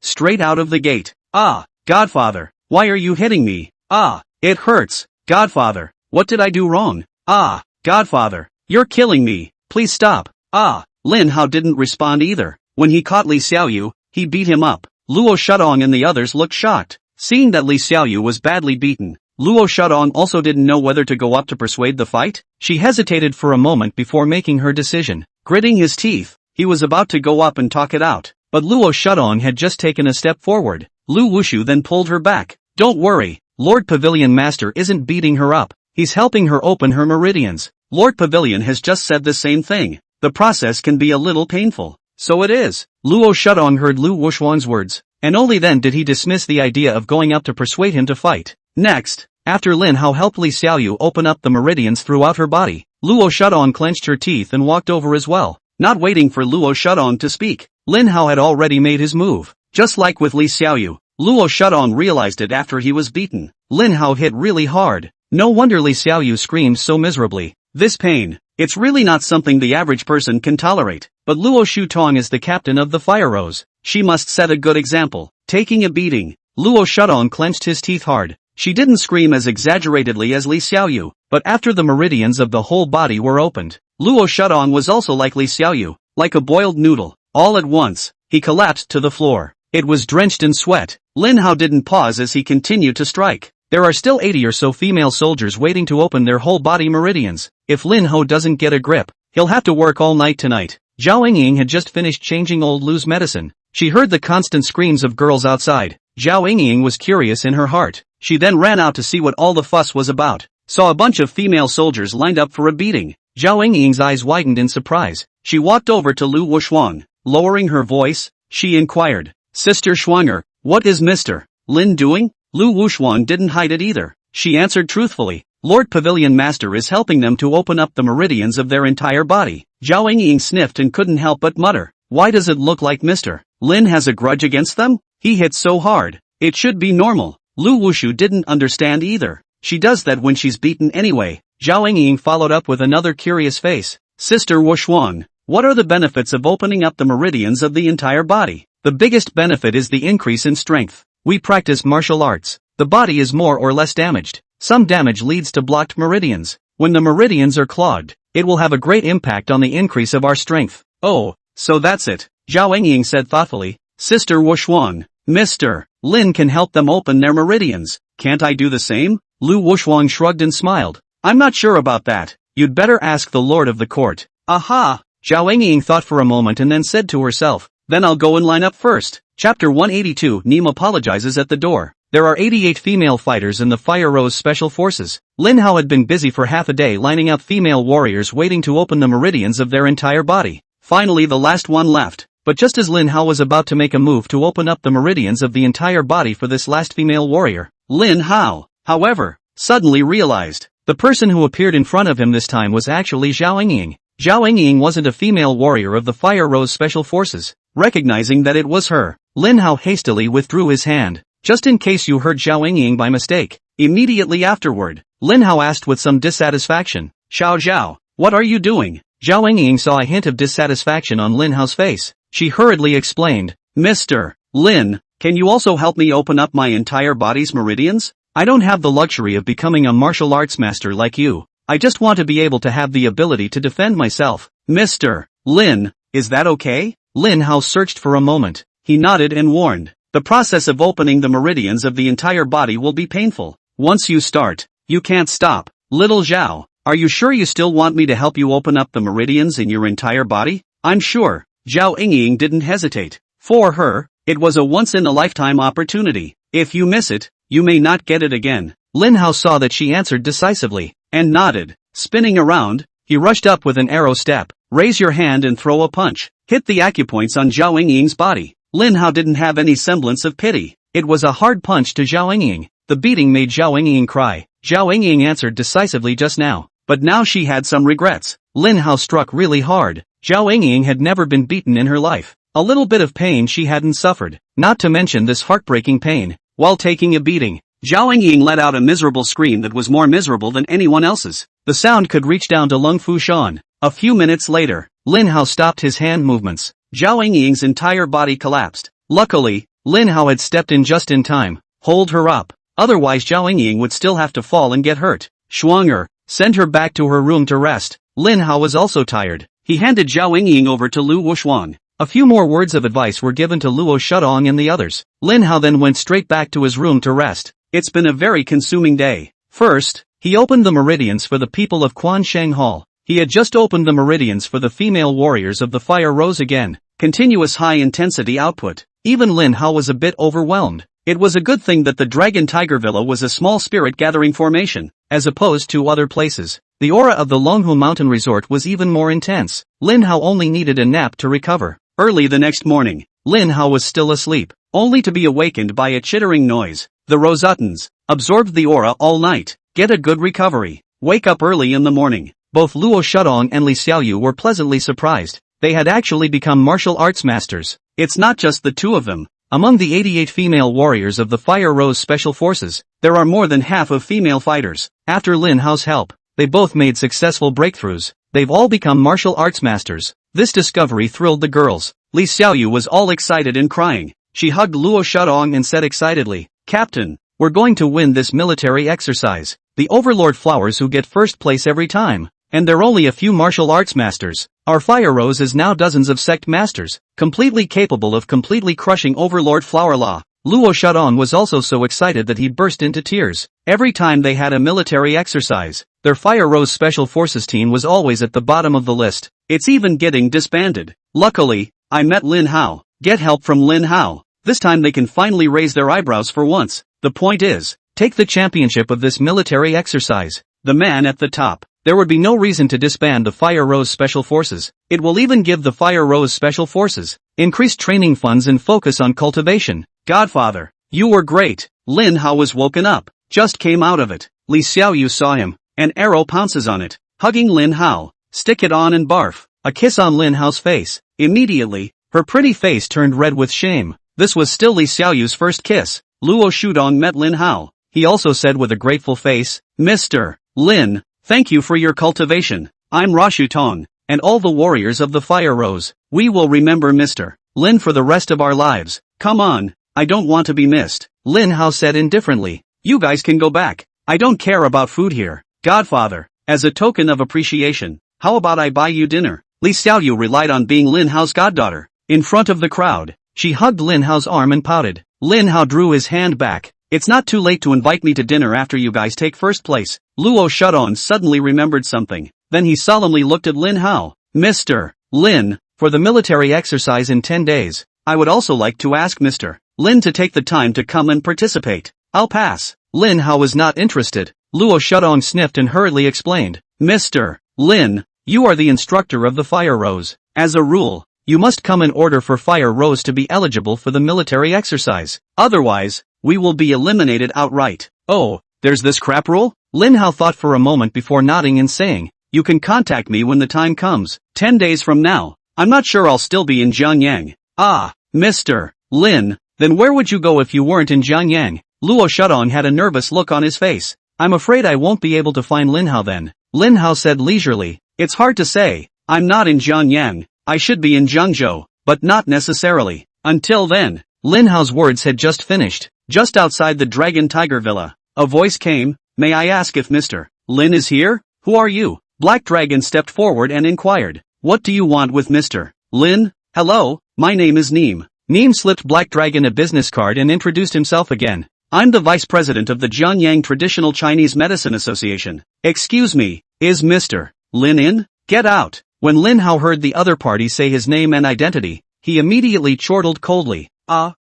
Straight out of the gate. Ah, Godfather, why are you hitting me? Ah, it hurts. Godfather, what did I do wrong? Ah, Godfather, you're killing me. Please stop. Ah, Lin Hao didn't respond either. When he caught Li Xiaoyu, he beat him up. Luo Shadong and the others looked shocked. Seeing that Li Xiaoyu was badly beaten, Luo Shadong also didn't know whether to go up to persuade the fight. She hesitated for a moment before making her decision. Gritting his teeth, he was about to go up and talk it out, but Luo Shadong had just taken a step forward. Lu Wushu then pulled her back. Don't worry, Lord Pavilion Master isn't beating her up. He's helping her open her meridians. Lord Pavilion has just said the same thing. The process can be a little painful. So it is. Luo Shadong heard Lu Wushuang's words, and only then did he dismiss the idea of going up to persuade him to fight. Next, after Lin Hao helped Li Xiaoyu open up the meridians throughout her body, Luo Shadong clenched her teeth and walked over as well. Not waiting for Luo Shadong to speak, Lin Hao had already made his move. Just like with Li Xiaoyu, Luo Shudong realized it after he was beaten. Lin Hao hit really hard. No wonder Li Xiaoyu screamed so miserably. This pain, it's really not something the average person can tolerate. But Luo Shutong is the captain of the Fire Rose. She must set a good example. Taking a beating, Luo Shudong clenched his teeth hard. She didn't scream as exaggeratedly as Li Xiaoyu, but after the meridians of the whole body were opened, Luo Shudong was also like Li Xiaoyu, like a boiled noodle. All at once, he collapsed to the floor. It was drenched in sweat. Lin Hao didn't pause as he continued to strike. There are still 80 or so female soldiers waiting to open their whole body meridians. If Lin Hao doesn't get a grip, he'll have to work all night tonight. Zhao Yingying had just finished changing old Lu's medicine. She heard the constant screams of girls outside. Zhao Yingying was curious in her heart. She then ran out to see what all the fuss was about. Saw a bunch of female soldiers lined up for a beating. Zhao Yingying's eyes widened in surprise. She walked over to Lu Wushuang. Lowering her voice, she inquired, "Sister Schwanger, what is Mr. Lin doing?" Lu Wushuang didn't hide it either. She answered truthfully, "Lord Pavilion Master is helping them to open up the meridians of their entire body." Zhao Yingying sniffed and couldn't help but mutter, "Why does it look like Mr. Lin has a grudge against them? He hit so hard. It should be normal." Lu Wushu didn't understand either. She does that when she's beaten anyway. Zhao Yingying followed up with another curious face. "Sister Wushuang, what are the benefits of opening up the meridians of the entire body?" "The biggest benefit is the increase in strength. We practice martial arts. The body is more or less damaged. Some damage leads to blocked meridians. When the meridians are clogged, it will have a great impact on the increase of our strength." "Oh, so that's it," Zhao Yingying said thoughtfully. "Sister Wushuang, Mr. Lin can help them open their meridians. Can't I do the same?" Lu Wushuang shrugged and smiled. "I'm not sure about that. You'd better ask the lord of the court." "Aha!" Zhao Yingying thought for a moment and then said to herself, "Then I'll go and line up first." Chapter 182. Neem apologizes at the door. There are 88 female fighters in the Fire Rose Special Forces. Lin Hao had been busy for half a day lining up female warriors waiting to open the meridians of their entire body. Finally the last one left. But just as Lin Hao was about to make a move to open up the meridians of the entire body for this last female warrior, Lin Hao, however, suddenly realized, the person who appeared in front of him this time was actually Zhao Yingying. Zhao Yingying wasn't a female warrior of the Fire Rose Special Forces. Recognizing that it was her, Lin Hao hastily withdrew his hand. "Just in case you heard Zhao Yingying by mistake." Immediately afterward, Lin Hao asked with some dissatisfaction, "Xiao Zhao, what are you doing?" Zhao Yingying saw a hint of dissatisfaction on Lin Hao's face. She hurriedly explained, "Mr. Lin, can you also help me open up my entire body's meridians? I don't have the luxury of becoming a martial arts master like you. I just want to be able to have the ability to defend myself." "Mr. Lin, is that okay?" Lin Hao searched for a moment. He nodded and warned, "The process of opening the meridians of the entire body will be painful. Once you start, you can't stop." "Little Zhao, are you sure you still want me to help you open up the meridians in your entire body?" "I'm sure." Zhao Yingying didn't hesitate. For her, it was a once-in-a-lifetime opportunity. If you miss it, you may not get it again. Lin Hao saw that she answered decisively, and nodded. Spinning around, he rushed up with an arrow step. "Raise your hand and throw a punch." Hit the acupoints on Zhao Yingying's body. Lin Hao didn't have any semblance of pity. It was a hard punch to Zhao Yingying. The beating made Zhao Yingying cry. Zhao Yingying answered decisively just now, but now she had some regrets. Lin Hao struck really hard. Zhao Yingying had never been beaten in her life. A little bit of pain she hadn't suffered, not to mention this heartbreaking pain, while taking a beating. Zhao Yingying let out a miserable scream that was more miserable than anyone else's. The sound could reach down to Lung Fushan. A few minutes later, Lin Hao stopped his hand movements. Zhao Yingying's entire body collapsed. Luckily, Lin Hao had stepped in just in time. "Hold her up. Otherwise Zhao Yingying would still have to fall and get hurt. Schwanger, send her back to her room to rest." Lin Hao was also tired. He handed Zhao Yingying over to Lu Wushuang. A few more words of advice were given to Luo Shudong and the others. Lin Hao then went straight back to his room to rest. It's been a very consuming day. First, he opened the meridians for the people of Quansheng Hall. He had just opened the meridians for the female warriors of the Fire Rose again. Continuous high-intensity output. Even Lin Hao was a bit overwhelmed. It was a good thing that the Dragon Tiger Villa was a small spirit-gathering formation, as opposed to other places. The aura of the Longhu Mountain Resort was even more intense. Lin Hao only needed a nap to recover. Early the next morning, Lin Hao was still asleep, only to be awakened by a chittering noise. The Rosatans absorbed the aura all night. Get a good recovery. Wake up early in the morning. Both Luo Shudong and Li Xiaoyu were pleasantly surprised. they had actually become martial arts masters. It's not just the two of them. Among the 88 female warriors of the Fire Rose Special Forces, there are more than half of female fighters. After Lin Hao's help, they both made successful breakthroughs. They've all become martial arts masters. This discovery thrilled the girls. Li Xiaoyu was all excited and crying. She hugged Luo Shudong and said excitedly, "Captain, we're going to win this military exercise. The Overlord Flowers who get first place every time. And they're only a few martial arts masters. Our Fire Rose is now dozens of sect masters, completely capable of completely crushing Overlord Flower Law." Luo Shudong was also so excited that he burst into tears. Every time they had a military exercise, their Fire Rose Special Forces team was always at the bottom of the list. It's even getting disbanded. Luckily, I met Lin Hao. Get help from Lin Hao. This time they can finally raise their eyebrows for once. The point is, take the championship of this military exercise. The man at the top. There would be no reason to disband the Fire Rose Special Forces. It will even give the Fire Rose Special Forces increased training funds and focus on cultivation. Godfather, you were great. Lin Hao was woken up, just came out of it. Li Xiaoyu saw him. An arrow pounces on it, hugging Lin Hao. Stick it on and barf. A kiss on Lin Hao's face. Immediately, her pretty face turned red with shame. This was still Li Xiaoyu's first kiss. Luo Shudong met Lin Hao. He also said with a grateful face, "Mr. Lin, thank you for your cultivation. I'm Rashu Tong, and all the warriors of the Fire Rose. We will remember Mr. Lin for the rest of our lives. Come on, I don't want to be missed." Lin Hao said indifferently, "You guys can go back. I don't care about food here. Godfather, as a token of appreciation, how about I buy you dinner?" Li Xiaoyu relied on being Lin Hao's goddaughter. In front of the crowd, she hugged Lin Hao's arm and pouted. Lin Hao drew his hand back. "It's not too late to invite me to dinner after you guys take first place." Luo Shudong suddenly remembered something. Then he solemnly looked at Lin Hao. "Mr. Lin, for the military exercise in 10 days, I would also like to ask Mr. Lin to take the time to come and participate." "I'll pass." Lin Hao was not interested. Luo Shudong sniffed and hurriedly explained. "Mr. Lin, you are the instructor of the Fire Rose. As a rule, you must come in order for Fire Rose to be eligible for the military exercise. Otherwise, we will be eliminated outright." "Oh, there's this crap rule?" Lin Hao thought for a moment before nodding and saying, "You can contact me when the time comes. 10 days from now. I'm not sure I'll still be in Jiangyang." "Ah, Mr. Lin, then where would you go if you weren't in Jiangyang?" Luo Shudong had a nervous look on his face. "I'm afraid I won't be able to find Lin Hao then." Lin Hao said leisurely, "It's hard to say. I'm not in Jiangyang. I should be in Zhengzhou, but not necessarily. Until then." Lin Hao's words had just finished. Just outside the Dragon Tiger Villa, a voice came. "May I ask if Mr. Lin is here?" "Who are you?" Black Dragon stepped forward and inquired. "What do you want with Mr. Lin?" "Hello, my name is Neem." Neem slipped Black Dragon a business card and introduced himself again. "I'm the vice president of the Jiangyang Traditional Chinese Medicine Association. Excuse me, is Mr. Lin in?" "Get out." When Lin Hao heard the other party say his name and identity, he immediately chortled coldly.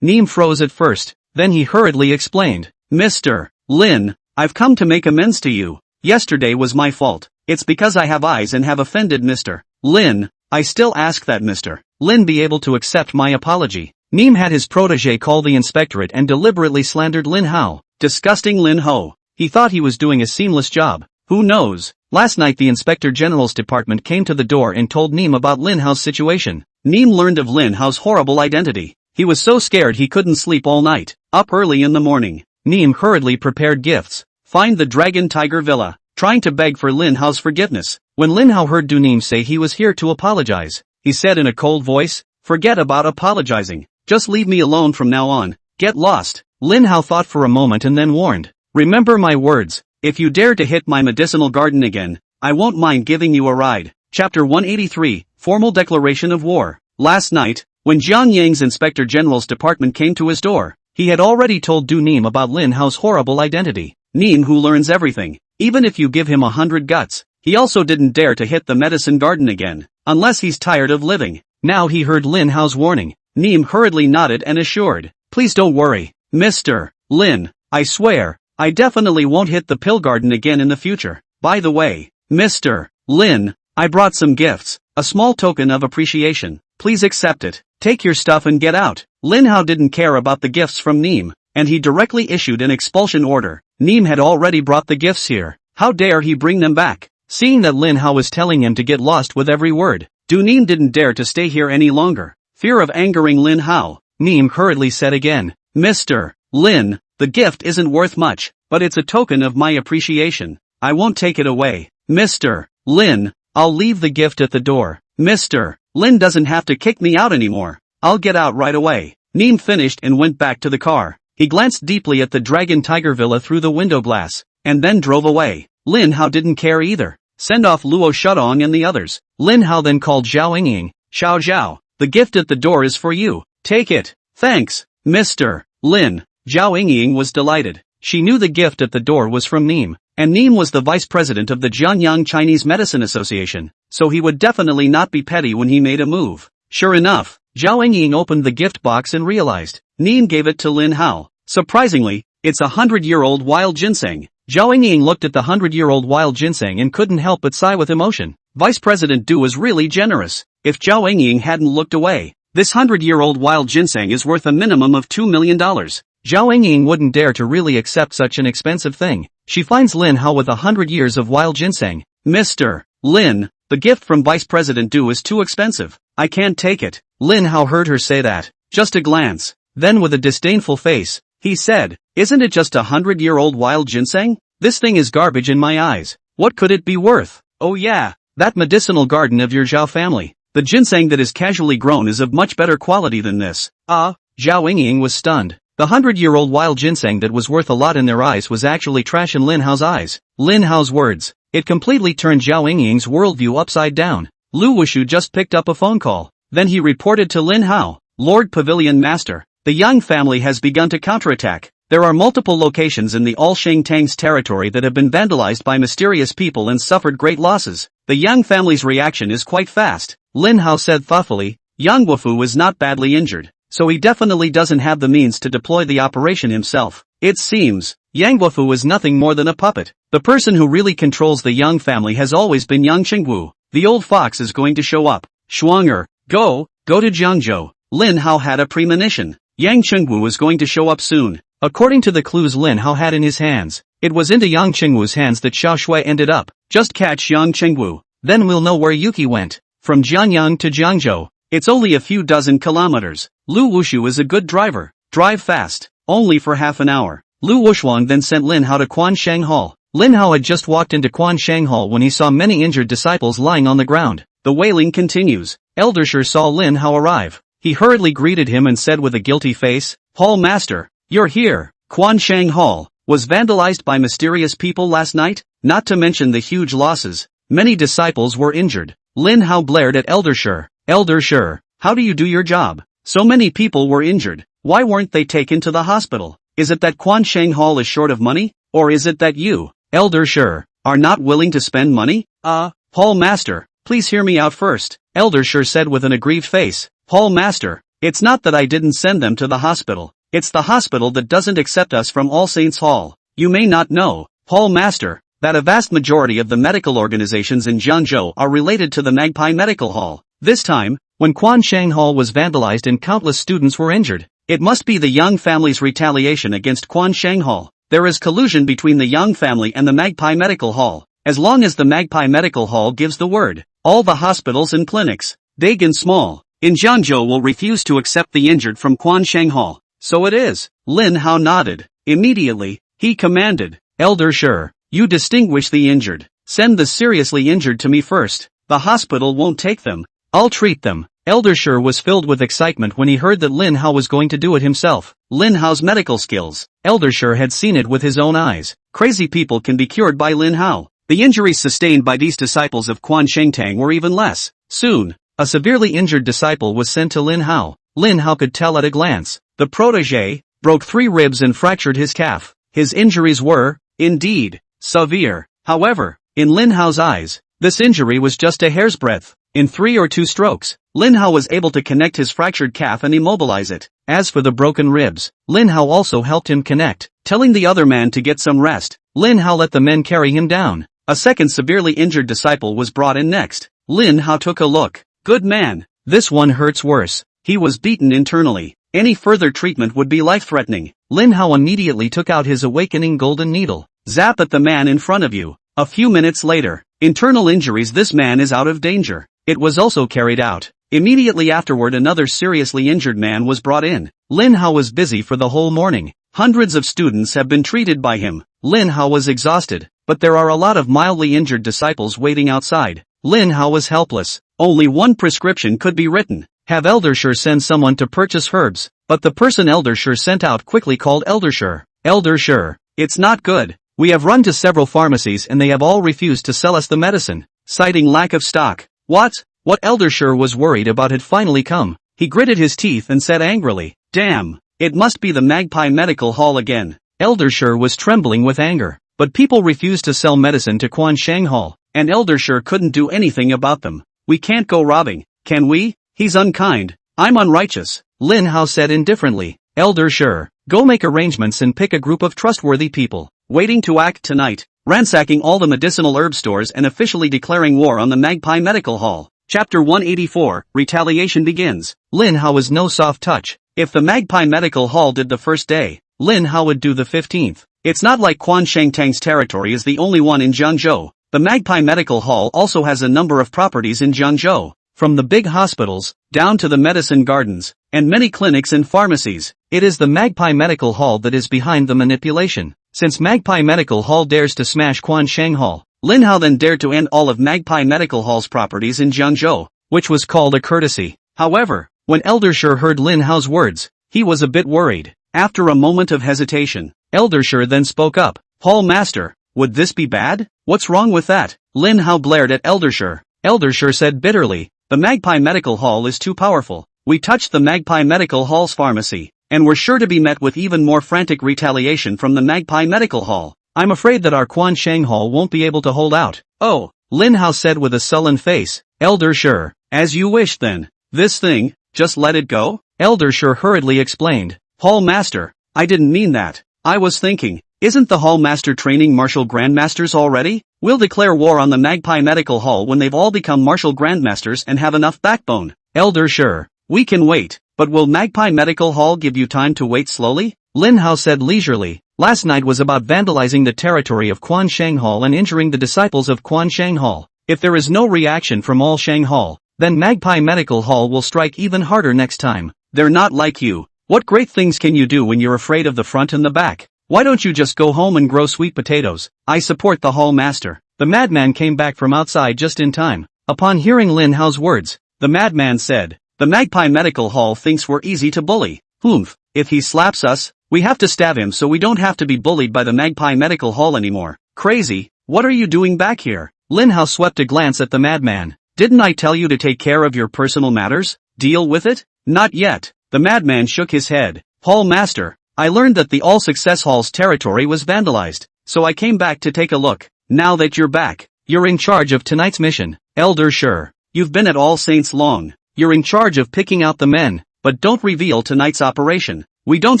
Neem froze at first, then he hurriedly explained. "Mr. Lin, I've come to make amends to you. Yesterday was my fault. It's because I have eyes and have offended Mr. Lin. I still ask that Mr. Lin be able to accept my apology." Neem had his protege call the inspectorate and deliberately slandered Lin Hao. Disgusting Lin Hao. He thought he was doing a seamless job. Who knows? Last night the Inspector General's department came to the door and told Neem about Lin Hao's situation. Neem learned of Lin Hao's horrible identity. He was so scared he couldn't sleep all night. Up early in the morning, Neem hurriedly prepared gifts. Find the Dragon Tiger Villa, trying to beg for Lin Hao's forgiveness. When Lin Hao heard Neem say he was here to apologize, he said in a cold voice, "Forget about apologizing. Just leave me alone from now on. Get lost." Lin Hao thought for a moment and then warned. "Remember my words. If you dare to hit my medicinal garden again, I won't mind giving you a ride." Chapter 183, Formal Declaration of War. Last night, when Jiangyang's Inspector General's department came to his door, he had already told Neem about Lin Hao's horrible identity. Neem who learns everything, even if you give him 100 guts. He also didn't dare to hit the medicine garden again, unless he's tired of living. Now he heard Lin Hao's warning. Neem hurriedly nodded and assured, "Please don't worry, Mr. Lin, I swear, I definitely won't hit the pill garden again in the future. By the way, Mr. Lin, I brought some gifts, a small token of appreciation. Please accept it. Take your stuff and get out." Lin Hao didn't care about the gifts from Neem, and he directly issued an expulsion order. Neem had already brought the gifts here. How dare he bring them back? Seeing that Lin Hao was telling him to get lost with every word, Neem didn't dare to stay here any longer. Fear of angering Lin Hao, Neem hurriedly said again. Mr. Lin, the gift isn't worth much, but it's a token of my appreciation. I won't take it away. Mr. Lin, I'll leave the gift at the door. Mr. Lin doesn't have to kick me out anymore. I'll get out right away. Neem finished and went back to the car. He glanced deeply at the Dragon Tiger Villa through the window glass, and then drove away. Lin Hao didn't care either. Send off Luo Shudong and the others. Lin Hao then called Zhao Yingying. Xiao Zhao, the gift at the door is for you. Take it. Thanks, Mr. Lin. Zhao Yingying was delighted. She knew the gift at the door was from Neem, and Neem was the vice president of the Jiangyang Chinese Medicine Association, so he would definitely not be petty when he made a move. Sure enough, Zhao Yingying opened the gift box and realized Neem gave it to Lin Hao. Surprisingly, it's 100-year-old wild ginseng. Zhao Yingying looked at the 100-year-old wild ginseng and couldn't help but sigh with emotion. Vice President Du was really generous. If Zhao Yingying hadn't looked away, this 100-year-old wild ginseng is worth a minimum of $2 million. Zhao Yingying wouldn't dare to really accept such an expensive thing. She finds Lin Hao with 100 years of wild ginseng. Mr. Lin, the gift from Vice President Du is too expensive. I can't take it. Lin Hao heard her say that. Just a glance. Then with a disdainful face, he said, isn't it just 100-year-old wild ginseng? This thing is garbage in my eyes. What could it be worth? Oh yeah, that medicinal garden of your Zhao family. The ginseng that is casually grown is of much better quality than this. Zhao Yingying was stunned. The 100-year-old wild ginseng that was worth a lot in their eyes was actually trash in Lin Hao's eyes. Lin Hao's words. It completely turned Zhao Yingying's worldview upside down. Lu Wushu just picked up a phone call. Then he reported to Lin Hao, Lord Pavilion Master. The Yang family has begun to counterattack. There are multiple locations in the All Shang Tang's territory that have been vandalized by mysterious people and suffered great losses. The Yang family's reaction is quite fast. Lin Hao said thoughtfully, Yang Wufu is not badly injured, so he definitely doesn't have the means to deploy the operation himself. It seems, Yang Wufu is nothing more than a puppet. The person who really controls the Yang family has always been Yang Qingwu. The old fox is going to show up. Shuanger, go to Jiangzhou. Lin Hao had a premonition. Yang Qingwu is going to show up soon. According to the clues Lin Hao had in his hands, it was into Yang Qingwu's hands that Xiao Shui ended up. Just catch Yang Qingwu, then we'll know where Yuki went. From Jiangyang to Jiangzhou, it's only a few dozen kilometers. Lu Wushu is a good driver. Drive fast, only for half an hour. Lu Wushuang then sent Lin Hao to Quansheng Hall. Lin Hao had just walked into Quansheng Hall when he saw many injured disciples lying on the ground. The wailing continues. Elder Shi saw Lin Hao arrive. He hurriedly greeted him and said with a guilty face, Hall Master, you're here. Quansheng Hall was vandalized by mysterious people last night, not to mention the huge losses. Many disciples were injured. Lin Hao blared at Elder Shi. Elder Shi, how do you do your job? So many people were injured. Why weren't they taken to the hospital? Is it that Quansheng Hall is short of money? Or is it that you, Elder Shi, are not willing to spend money? Hall Master, please hear me out first. Elder Shi said with an aggrieved face. Hall Master, it's not that I didn't send them to the hospital. It's the hospital that doesn't accept us from All Saints Hall. You may not know, Hall Master, that a vast majority of the medical organizations in Jiangzhou are related to the Magpie Medical Hall. This time, when Quansheng Hall was vandalized and countless students were injured, it must be the Yang family's retaliation against Quansheng Hall. There is collusion between the Yang family and the Magpie Medical Hall. As long as the Magpie Medical Hall gives the word, all the hospitals and clinics, big and small, in Jiangzhou will refuse to accept the injured from Quansheng Hall. So it is. Lin Hao nodded. Immediately, he commanded, Elder Shi, you distinguish the injured. Send the seriously injured to me first. The hospital won't take them. I'll treat them. Elder Shi was filled with excitement when he heard that Lin Hao was going to do it himself. Lin Hao's medical skills. Elder Shi had seen it with his own eyes. Crazy people can be cured by Lin Hao. The injuries sustained by these disciples of Quansheng Tang were even less. Soon, a severely injured disciple was sent to Lin Hao. Lin Hao could tell at a glance. The protégé broke 3 ribs and fractured his calf. His injuries were, indeed, severe. However, in Lin Hao's eyes, this injury was just a hair's breadth. In 3 or 2 strokes, Lin Hao was able to connect his fractured calf and immobilize it. As for the broken ribs, Lin Hao also helped him connect, telling the other man to get some rest. Lin Hao let the men carry him down. A second severely injured disciple was brought in next. Lin Hao took a look. Good man. This one hurts worse. He was beaten internally. Any further treatment would be life-threatening. Lin Hao immediately took out his awakening golden needle. Zap at the man in front of you. A few minutes later, internal injuries. This man is out of danger. it was also carried out. Immediately afterward another seriously injured man was brought in. Lin Hao was busy for the whole morning. Hundreds of students have been treated by him. Lin Hao was exhausted, but there are a lot of mildly injured disciples waiting outside. Lin Hao was helpless. Only one prescription could be written. Have Elder Shi send someone to purchase herbs, but the person Elder Shi sent out quickly called Elder Shi. Elder Shi, it's not good. We have run to several pharmacies and they have all refused to sell us the medicine, citing lack of stock. What Elder Shi was worried about had finally come. He gritted his teeth and said angrily, "Damn, it must be the Magpie Medical Hall again." Elder Shi was trembling with anger, but people refused to sell medicine to Quansheng Hall, and Elder Shi couldn't do anything about them. "We can't go robbing, can we? He's unkind. I'm unrighteous," Lin Hao said indifferently. "Elder Shi, go make arrangements and pick a group of trustworthy people, waiting to act tonight, ransacking all the medicinal herb stores and officially declaring war on the Magpie Medical Hall." Chapter 184, Retaliation begins. Lin Hao was no soft touch. If the Magpie Medical Hall did the first day, Lin Hao would do the 15th. It's not like Quan Shengtang's territory is the only one in Jiangyang. The Magpie Medical Hall also has a number of properties in Jiangyang, from the big hospitals, down to the medicine gardens, and many clinics and pharmacies. It is the Magpie Medical Hall that is behind the manipulation. Since Magpie Medical Hall dares to smash Quansheng Hall, Lin Hao then dared to end all of Magpie Medical Hall's properties in Jiangyang, which was called a courtesy. However, when Elder Shi heard Lin Hao's words, he was a bit worried. After a moment of hesitation, Elder Shi then spoke up. "Hall Master, would this be bad? What's wrong with that?" Lin Hao blared at Elder Shi. Elder Shi said bitterly, "The Magpie Medical Hall is too powerful. We touched the Magpie Medical Hall's pharmacy, and we're sure to be met with even more frantic retaliation from the Magpie Medical Hall. I'm afraid that our Quansheng Hall won't be able to hold out." "Oh," Lin Hao said with a sullen face. "Elder Shi, as you wish then. This thing, just let it go?" Elder Shi hurriedly explained. "Hall Master, I didn't mean that. I was thinking, isn't the Hall Master training martial grandmasters already? We'll declare war on the Magpie Medical Hall when they've all become martial grandmasters and have enough backbone." "Elder Shi, we can wait, but will Magpie Medical Hall give you time to wait slowly?" Lin Hao said leisurely. "Last night was about vandalizing the territory of Quansheng Hall and injuring the disciples of Quansheng Hall. If there is no reaction from all Sheng Hall, then Magpie Medical Hall will strike even harder next time. They're not like you. What great things can you do when you're afraid of the front and the back? Why don't you just go home and grow sweet potatoes?" "I support the Hall Master." The madman came back from outside just in time. Upon hearing Lin Hao's words, the madman said, "The Magpie Medical Hall thinks we're easy to bully. Humph, if he slaps us, we have to stab him so we don't have to be bullied by the Magpie Medical Hall anymore. Crazy, what are you doing back here?" Lin Hao swept a glance at the madman. "Didn't I tell you to take care of your personal matters? Deal with it?" "Not yet." The madman shook his head. "Hall Master, I learned that the All Success Hall's territory was vandalized, so I came back to take a look. Now that you're back, you're in charge of tonight's mission." "Elder Shi, you've been at All Saints long. You're in charge of picking out the men, but don't reveal tonight's operation. We don't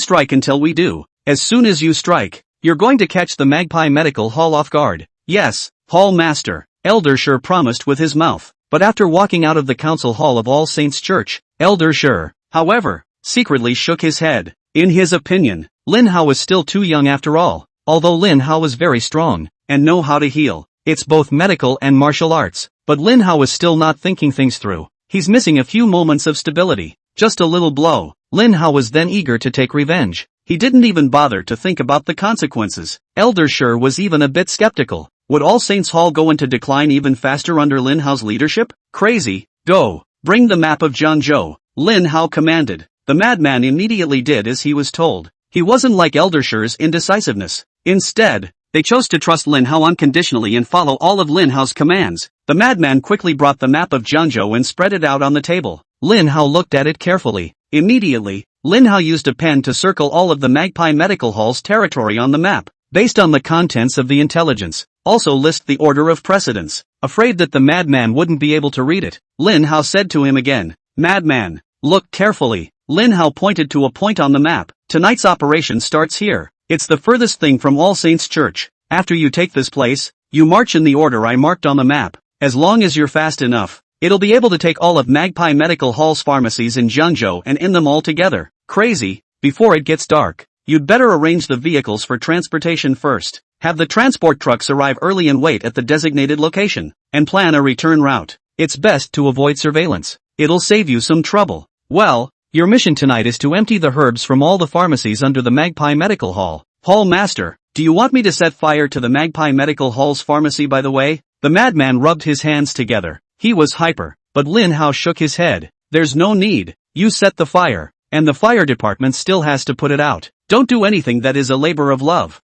strike until we do. As soon as you strike, you're going to catch the Magpie Medical Hall off guard." "Yes, Hall Master," Elder Shi promised with his mouth. But after walking out of the council hall of All Saints Church, Elder Shi, however, secretly shook his head. In his opinion, Lin Hao was still too young after all. Although Lin Hao was very strong, and know how to heal, it's both medical and martial arts, but Lin Hao was still not thinking things through. He's missing a few moments of stability. Just a little blow. Lin Hao was then eager to take revenge. He didn't even bother to think about the consequences. Elder Shi was even a bit skeptical. Would All Saints Hall go into decline even faster under Lin Hao's leadership? Crazy. "Go, bring the map of Jiangyang," Lin Hao commanded. The madman immediately did as he was told. He wasn't like Elder Shi's indecisiveness. Instead, they chose to trust Lin Hao unconditionally and follow all of Lin Hao's commands. The madman quickly brought the map of Jiangyang and spread it out on the table. Lin Hao looked at it carefully. Immediately, Lin Hao used a pen to circle all of the Magpie Medical Hall's territory on the map, based on the contents of the intelligence. Also list the order of precedence. Afraid that the madman wouldn't be able to read it, Lin Hao said to him again, "Madman, look carefully." Lin Hao pointed to a point on the map. "Tonight's operation starts here. It's the furthest thing from All Saints Church. After you take this place, you march in the order I marked on the map. As long as you're fast enough, it'll be able to take all of Magpie Medical Hall's pharmacies in Jiangyang and end them all together. Crazy. Before it gets dark, you'd better arrange the vehicles for transportation first. Have the transport trucks arrive early and wait at the designated location, and plan a return route. It's best to avoid surveillance. It'll save you some trouble. Well, your mission tonight is to empty the herbs from all the pharmacies under the Magpie Medical Hall. Hall Master, do you want me to set fire to the Magpie Medical Hall's pharmacy by the way? The madman rubbed his hands together. He was hyper, but Lin Hao shook his head. There's no need. You set the fire, and the fire department still has to put it out. Don't do anything that is a labor of love.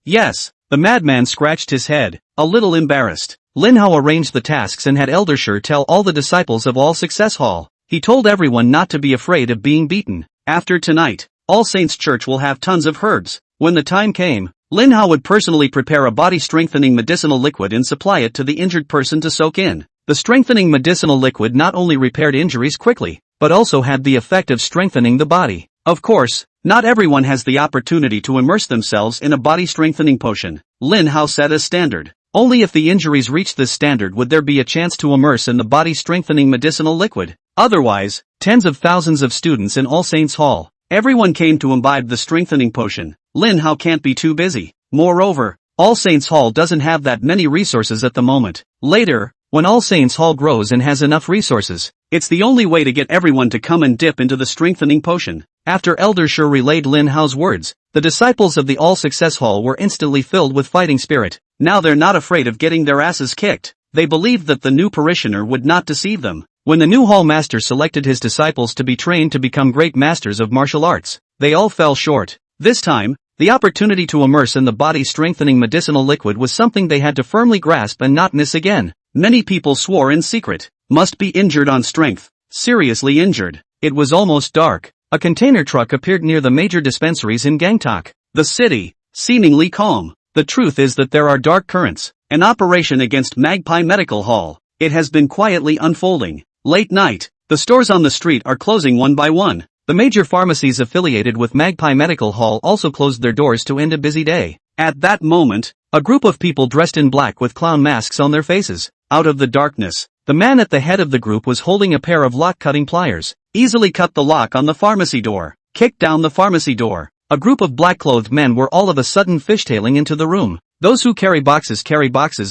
Yes. The madman scratched his head, a little embarrassed. Lin Hao arranged the tasks and had Elder Shi tell all the disciples of All Success Hall. He told everyone not to be afraid of being beaten. After tonight, All Saints Church will have tons of herbs. When the time came, Lin Hao would personally prepare a body-strengthening medicinal liquid and supply it to the injured person to soak in. The strengthening medicinal liquid not only repaired injuries quickly, but also had the effect of strengthening the body. Of course, not everyone has the opportunity to immerse themselves in a body-strengthening potion. Lin Hao set a standard. Only if the injuries reach this standard would there be a chance to immerse in the body-strengthening medicinal liquid. Otherwise, tens of thousands of students in All Saints Hall, everyone came to imbibe the strengthening potion. Lin Hao can't be too busy. Moreover, All Saints Hall doesn't have that many resources at the moment. Later, when All Saints Hall grows and has enough resources, it's the only way to get everyone to come and dip into the strengthening potion. After Elder Shi relayed Lin Hao's words, the disciples of the All Success Hall were instantly filled with fighting spirit. Now they're not afraid of getting their asses kicked. They believed that the new parishioner would not deceive them. When the new hall master selected his disciples to be trained to become great masters of martial arts, they all fell short. This time, the opportunity to immerse in the body-strengthening medicinal liquid was something they had to firmly grasp and not miss again. Many people swore in secret. Must be injured on strength. Seriously injured. It was almost dark. A container truck appeared near the major dispensaries in Gangtok. The city, seemingly calm. The truth is that there are dark currents. An operation against Magpie Medical Hall. It has been quietly unfolding. Late night. The stores on the street are closing one by one. The major pharmacies affiliated with Magpie Medical Hall also closed their doors to end a busy day. At that moment, a group of people dressed in black with clown masks on their faces. Out of the darkness, the man at the head of the group was holding a pair of lock-cutting pliers. Easily cut the lock on the pharmacy door. Kicked down the pharmacy door. A group of black-clothed men were all of a sudden fishtailing into the room. Those who carry boxes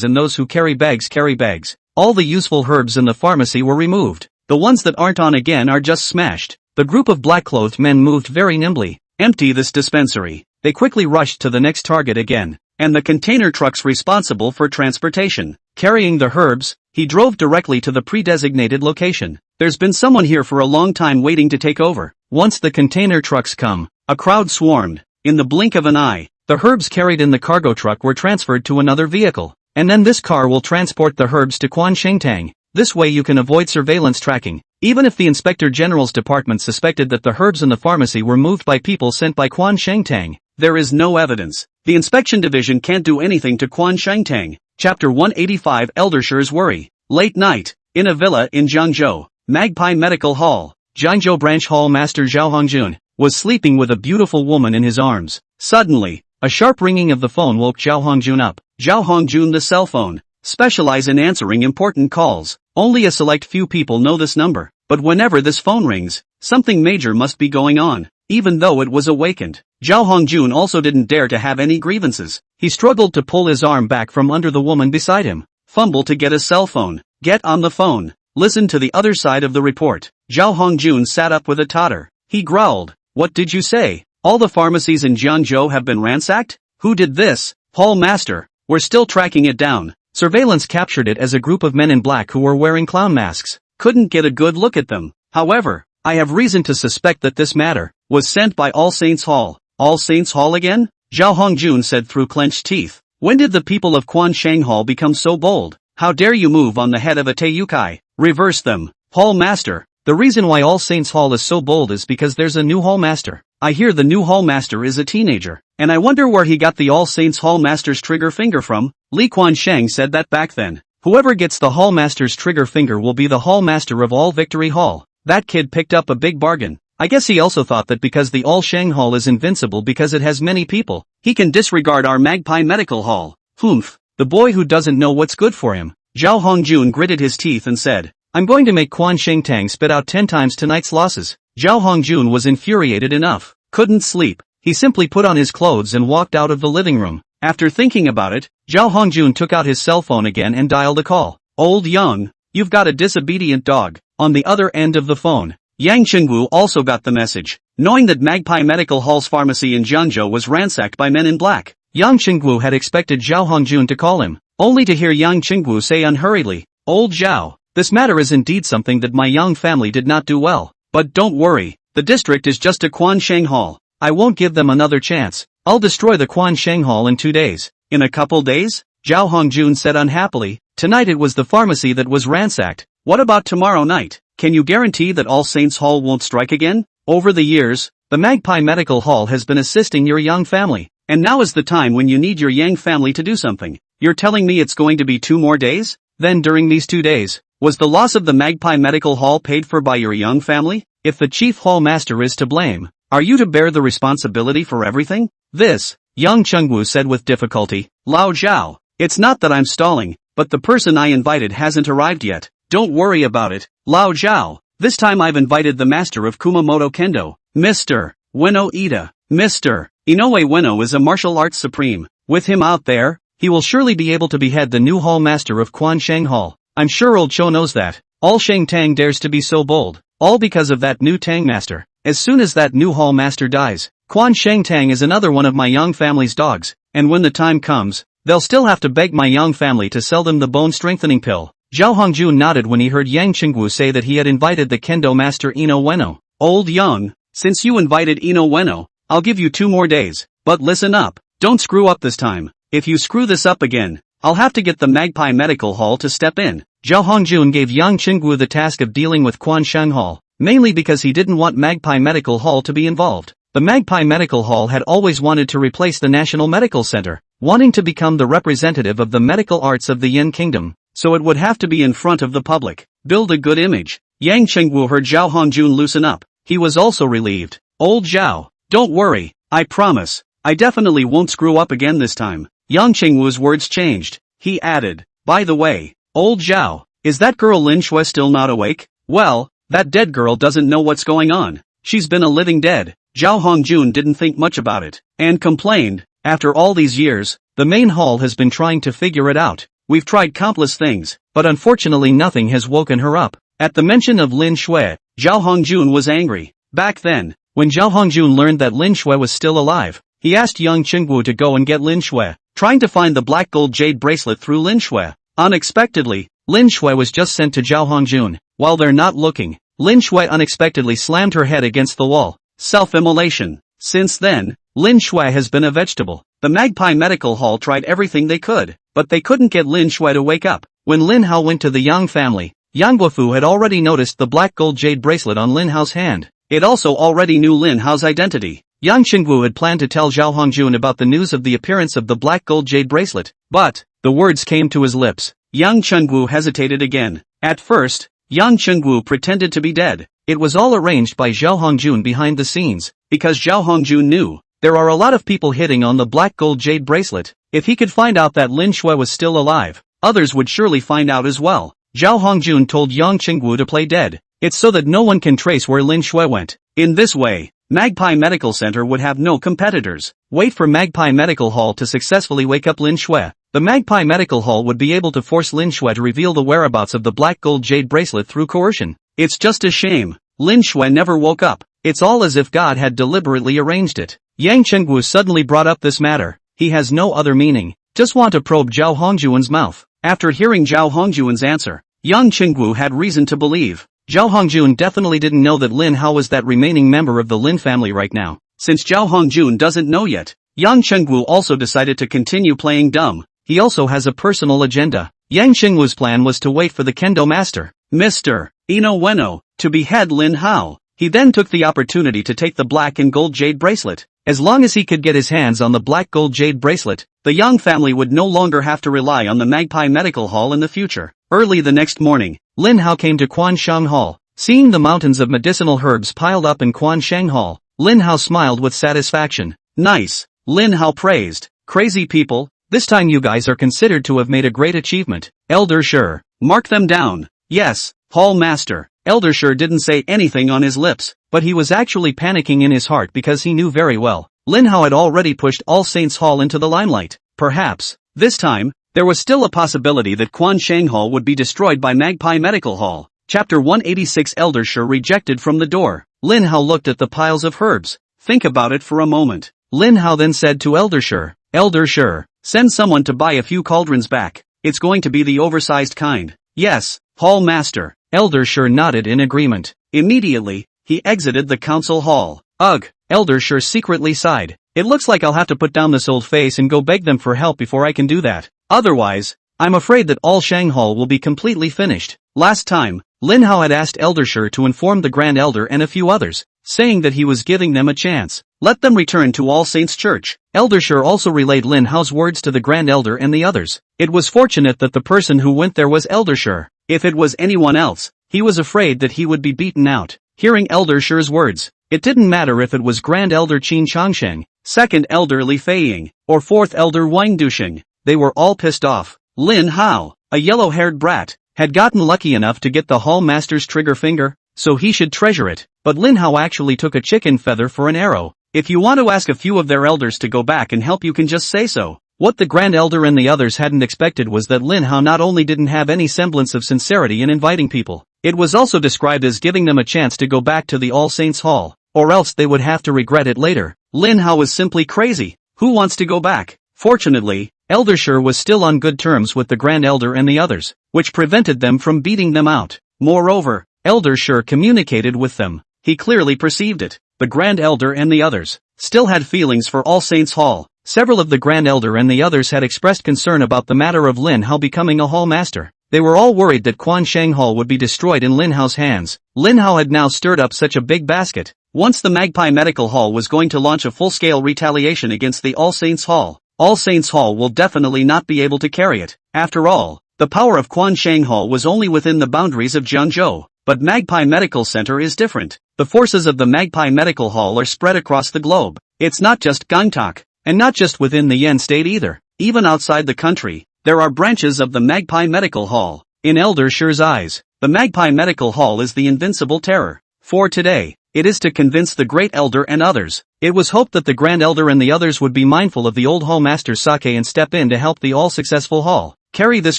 and those who carry bags carry bags. All the useful herbs in the pharmacy were removed. The ones that aren't on again are just smashed. The group of black-clothed men moved very nimbly. Empty this dispensary. They quickly rushed to the next target again. And the container trucks responsible for transportation. Carrying the herbs, he drove directly to the pre-designated location. There's been someone here for a long time waiting to take over. Once the container trucks come, a crowd swarmed. In the blink of an eye, the herbs carried in the cargo truck were transferred to another vehicle. And then this car will transport the herbs to Quanshengtang. This way you can avoid surveillance tracking. Even if the Inspector General's department suspected that the herbs in the pharmacy were moved by people sent by Quanshengtang, there is no evidence. The inspection division can't do anything to Quanshengtang. Chapter 185 Elder Shi's Worry. Late night, in a villa in Jiangzhou, Magpie Medical Hall, Jiangzhou Branch Hall Master Zhao Hongjun was sleeping with a beautiful woman in his arms. Suddenly, a sharp ringing of the phone woke Zhao Hongjun up. Zhao Hongjun, the cell phone, specialize in answering important calls. Only a select few people know this number, but whenever this phone rings, something major must be going on. Even though it was awakened, Zhao Hongjun also didn't dare to have any grievances. He struggled to pull his arm back from under the woman beside him. Fumble to get a cell phone. Get on the phone. Listen to the other side of the report. Zhao Hongjun sat up with a totter. He growled. What did you say? All the pharmacies in Jiangzhou have been ransacked? Who did this? Hall Master. We're still tracking it down. Surveillance captured it as a group of men in black who were wearing clown masks. Couldn't get a good look at them. However, I have reason to suspect that this matter was sent by All Saints Hall. All Saints Hall again? Zhao Hongjun said through clenched teeth. When did the people of Quansheng Hall become so bold? How dare you move on the head of a Teiyukai? Reverse them. Hall Master. The reason why All Saints Hall is so bold is because there's a new Hall Master. I hear the new Hall Master is a teenager, and I wonder where he got the All Saints Hall Master's trigger finger from. Li Quansheng said that back then. Whoever gets the Hall Master's trigger finger will be the Hall Master of all Victory Hall. That kid picked up a big bargain. I guess he also thought that because the All Shang Hall is invincible because it has many people, he can disregard our Magpie Medical Hall. Humph, the boy who doesn't know what's good for him. Zhao Hongjun gritted his teeth and said, I'm going to make Quanshengtang spit out 10 times tonight's losses. Zhao Hongjun was infuriated enough. Couldn't sleep. He simply put on his clothes and walked out of the living room. After thinking about it, Zhao Hongjun took out his cell phone again and dialed a call. Old Young, you've got a disobedient dog. On the other end of the phone, Yang Chengwu also got the message. Knowing that Magpie Medical Hall's pharmacy in Jiangyang was ransacked by men in black, Yang Chengwu had expected Zhao Hongjun to call him, only to hear Yang Chengwu say unhurriedly, "Old Zhao, this matter is indeed something that my young family did not do well. But don't worry, the district is just a Quansheng Hall. I won't give them another chance. I'll destroy the Quansheng Hall in 2 days. In a couple days?" Zhao Hongjun said unhappily. Tonight it was the pharmacy that was ransacked. What about tomorrow night? Can you guarantee that All Saints Hall won't strike again? Over the years, the Magpie Medical Hall has been assisting your young family. And now is the time when you need your Yang family to do something. You're telling me it's going to be 2 more days? Then during these 2 days, was the loss of the Magpie Medical Hall paid for by your young family? If the chief hall master is to blame, are you to bear the responsibility for everything? This, Yang Chengwu said with difficulty. Lao Zhao, it's not that I'm stalling, but the person I invited hasn't arrived yet. Don't worry about it, Lao Zhao. This time I've invited the master of Kumamoto Kendo, Mr. Ueno Ida. Mr. Inoue Ueno is a martial arts supreme. With him out there, he will surely be able to behead the new hall master of Quansheng Hall. I'm sure old Cho knows that. All Sheng Tang dares to be so bold, all because of that new Tang master. As soon as that new hall master dies, Quansheng Tang is another one of my young family's dogs, and when the time comes, they'll still have to beg my young family to sell them the bone-strengthening pill. Zhao Hongjun nodded when he heard Yang Chengwu say that he had invited the kendo master Ino Ueno. Old Young, since you invited Ino Ueno, I'll give you 2 more days, but listen up, don't screw up this time. If you screw this up again, I'll have to get the Magpie Medical Hall to step in. Zhao Hongjun gave Yang Chengwu the task of dealing with Quansheng Hall, mainly because he didn't want Magpie Medical Hall to be involved. The Magpie Medical Hall had always wanted to replace the National Medical Center, wanting to become the representative of the medical arts of the Yin Kingdom, so it would have to be in front of the public, build a good image. Yang Chengwu heard Zhao Hongjun loosen up. He was also relieved. Old Zhao, don't worry, I promise, I definitely won't screw up again this time. Yang Chengwu's words changed. He added, by the way, Old Zhao, is that girl Lin Shui still not awake? Well, that dead girl doesn't know what's going on. She's been a living dead. Zhao Hongjun didn't think much about it, and complained, after all these years, the main hall has been trying to figure it out. We've tried countless things, but unfortunately nothing has woken her up. At the mention of Lin Shui, Zhao Hongjun was angry. Back then, when Zhao Hongjun learned that Lin Shui was still alive, he asked Yang Chengwu to go and get Lin Shui, trying to find the black gold jade bracelet through Lin Shui. Unexpectedly, Lin Shui was just sent to Zhao Hongjun. While they're not looking, Lin Shui unexpectedly slammed her head against the wall. Self-immolation. Since then, Lin Shui has been a vegetable. The Magpie Medical Hall tried everything they could, but they couldn't get Lin Shui to wake up. When Lin Hao went to the Yang family, Yang Guofu had already noticed the black gold jade bracelet on Lin Hao's hand. It also already knew Lin Hao's identity. Yang Chengwu had planned to tell Zhao Hongjun about the news of the appearance of the black gold jade bracelet, but the words came to his lips. Yang Chengwu hesitated again. At first, Yang Chengwu pretended to be dead. It was all arranged by Zhao Hongjun behind the scenes, because Zhao Hongjun knew there are a lot of people hitting on the black gold jade bracelet. If he could find out that Lin Shui was still alive, others would surely find out as well. Zhao Hongjun told Yang Chengwu to play dead. It's so that no one can trace where Lin Shui went. In this way, Magpie Medical Center would have no competitors. Wait for Magpie Medical Hall to successfully wake up Lin Shui. The Magpie Medical Hall would be able to force Lin Shui to reveal the whereabouts of the black gold jade bracelet through coercion. It's just a shame Lin Shui never woke up. It's all as if God had deliberately arranged it. Yang Chengwu suddenly brought up this matter. He has no other meaning. Just want to probe Zhao Hongjun's mouth. After hearing Zhao Hongjun's answer, Yang Chengwu had reason to believe Zhao Hongjun definitely didn't know that Lin Hao was that remaining member of the Lin family right now. Since Zhao Hongjun doesn't know yet, Yang Chengwu also decided to continue playing dumb. He also has a personal agenda. Yang Chengwu's plan was to wait for the kendo master, Mr. Ino Ueno, to behead Lin Hao. He then took the opportunity to take the black and gold jade bracelet. As long as he could get his hands on the black gold jade bracelet, the Yang family would no longer have to rely on the Magpie Medical Hall in the future. Early the next morning, Lin Hao came to Quansheng Hall. Seeing the mountains of medicinal herbs piled up in Quansheng Hall, Lin Hao smiled with satisfaction. Nice, Lin Hao praised. Crazy people, this time you guys are considered to have made a great achievement. Elder Shi, mark them down. Yes, Hall Master. Elder Shi didn't say anything on his lips, but he was actually panicking in his heart because he knew very well Lin Hao had already pushed All Saints Hall into the limelight. Perhaps, this time, There was still a possibility that Quan Shang Hall would be destroyed by Magpie Medical Hall. Chapter 186 Elder Shi rejected from the door. Lin Hao looked at the piles of herbs. Think about it for a moment. Lin Hao then said to Elder Shi, Elder Shi, send someone to buy a few cauldrons back. It's going to be the oversized kind. Yes, Hall Master. Elder Shi nodded in agreement. Immediately, he exited the council hall. Ugh, Elder Shi secretly sighed. It looks like I'll have to put down this old face and go beg them for help before I can do that. Otherwise, I'm afraid that all Shang Hall will be completely finished. Last time, Lin Hao had asked Elder Shi to inform the Grand Elder and a few others, saying that he was giving them a chance. Let them return to All Saints Church. Elder Shi also relayed Lin Hao's words to the Grand Elder and the others. It was fortunate that the person who went there was Elder Shi. If it was anyone else, he was afraid that he would be beaten out. Hearing Elder Shi's words, it didn't matter if it was Grand Elder Qin Changsheng, Second Elder Li Feiying, or Fourth Elder Wang Dusheng. They were all pissed off. Lin Hao, a yellow-haired brat, had gotten lucky enough to get the Hall Master's trigger finger, so he should treasure it. But Lin Hao actually took a chicken feather for an arrow. If you want to ask a few of their elders to go back and help, you can just say so. What the Grand Elder and the others hadn't expected was that Lin Hao not only didn't have any semblance of sincerity in inviting people, it was also described as giving them a chance to go back to the All Saints Hall, or else they would have to regret it later. Lin Hao was simply crazy. Who wants to go back? Fortunately, Elder Shi was still on good terms with the Grand Elder and the others, which prevented them from beating them out. Moreover, Elder Shi communicated with them. He clearly perceived it. The Grand Elder and the others still had feelings for All Saints Hall. Several of the Grand Elder and the others had expressed concern about the matter of Lin Hao becoming a Hall Master. They were all worried that Quan Shang Hall would be destroyed in Lin Hao's hands. Lin Hao had now stirred up such a big basket. Once the Magpie Medical Hall was going to launch a full-scale retaliation against the All Saints Hall. All Saints Hall will definitely not be able to carry it. After all, the power of Quan Shang Hall was only within the boundaries of Jiangyang. But Magpie Medical Center is different. The forces of the Magpie Medical Hall are spread across the globe. It's not just Gangtok, and not just within the Yan state either. Even outside the country, there are branches of the Magpie Medical Hall. In Elder Shi's eyes, the Magpie Medical Hall is the invincible terror. For today, it is to convince the Great Elder and others. It was hoped that the Grand Elder and the others would be mindful of the old Hall Master's sake and step in to help the all-successful Hall carry this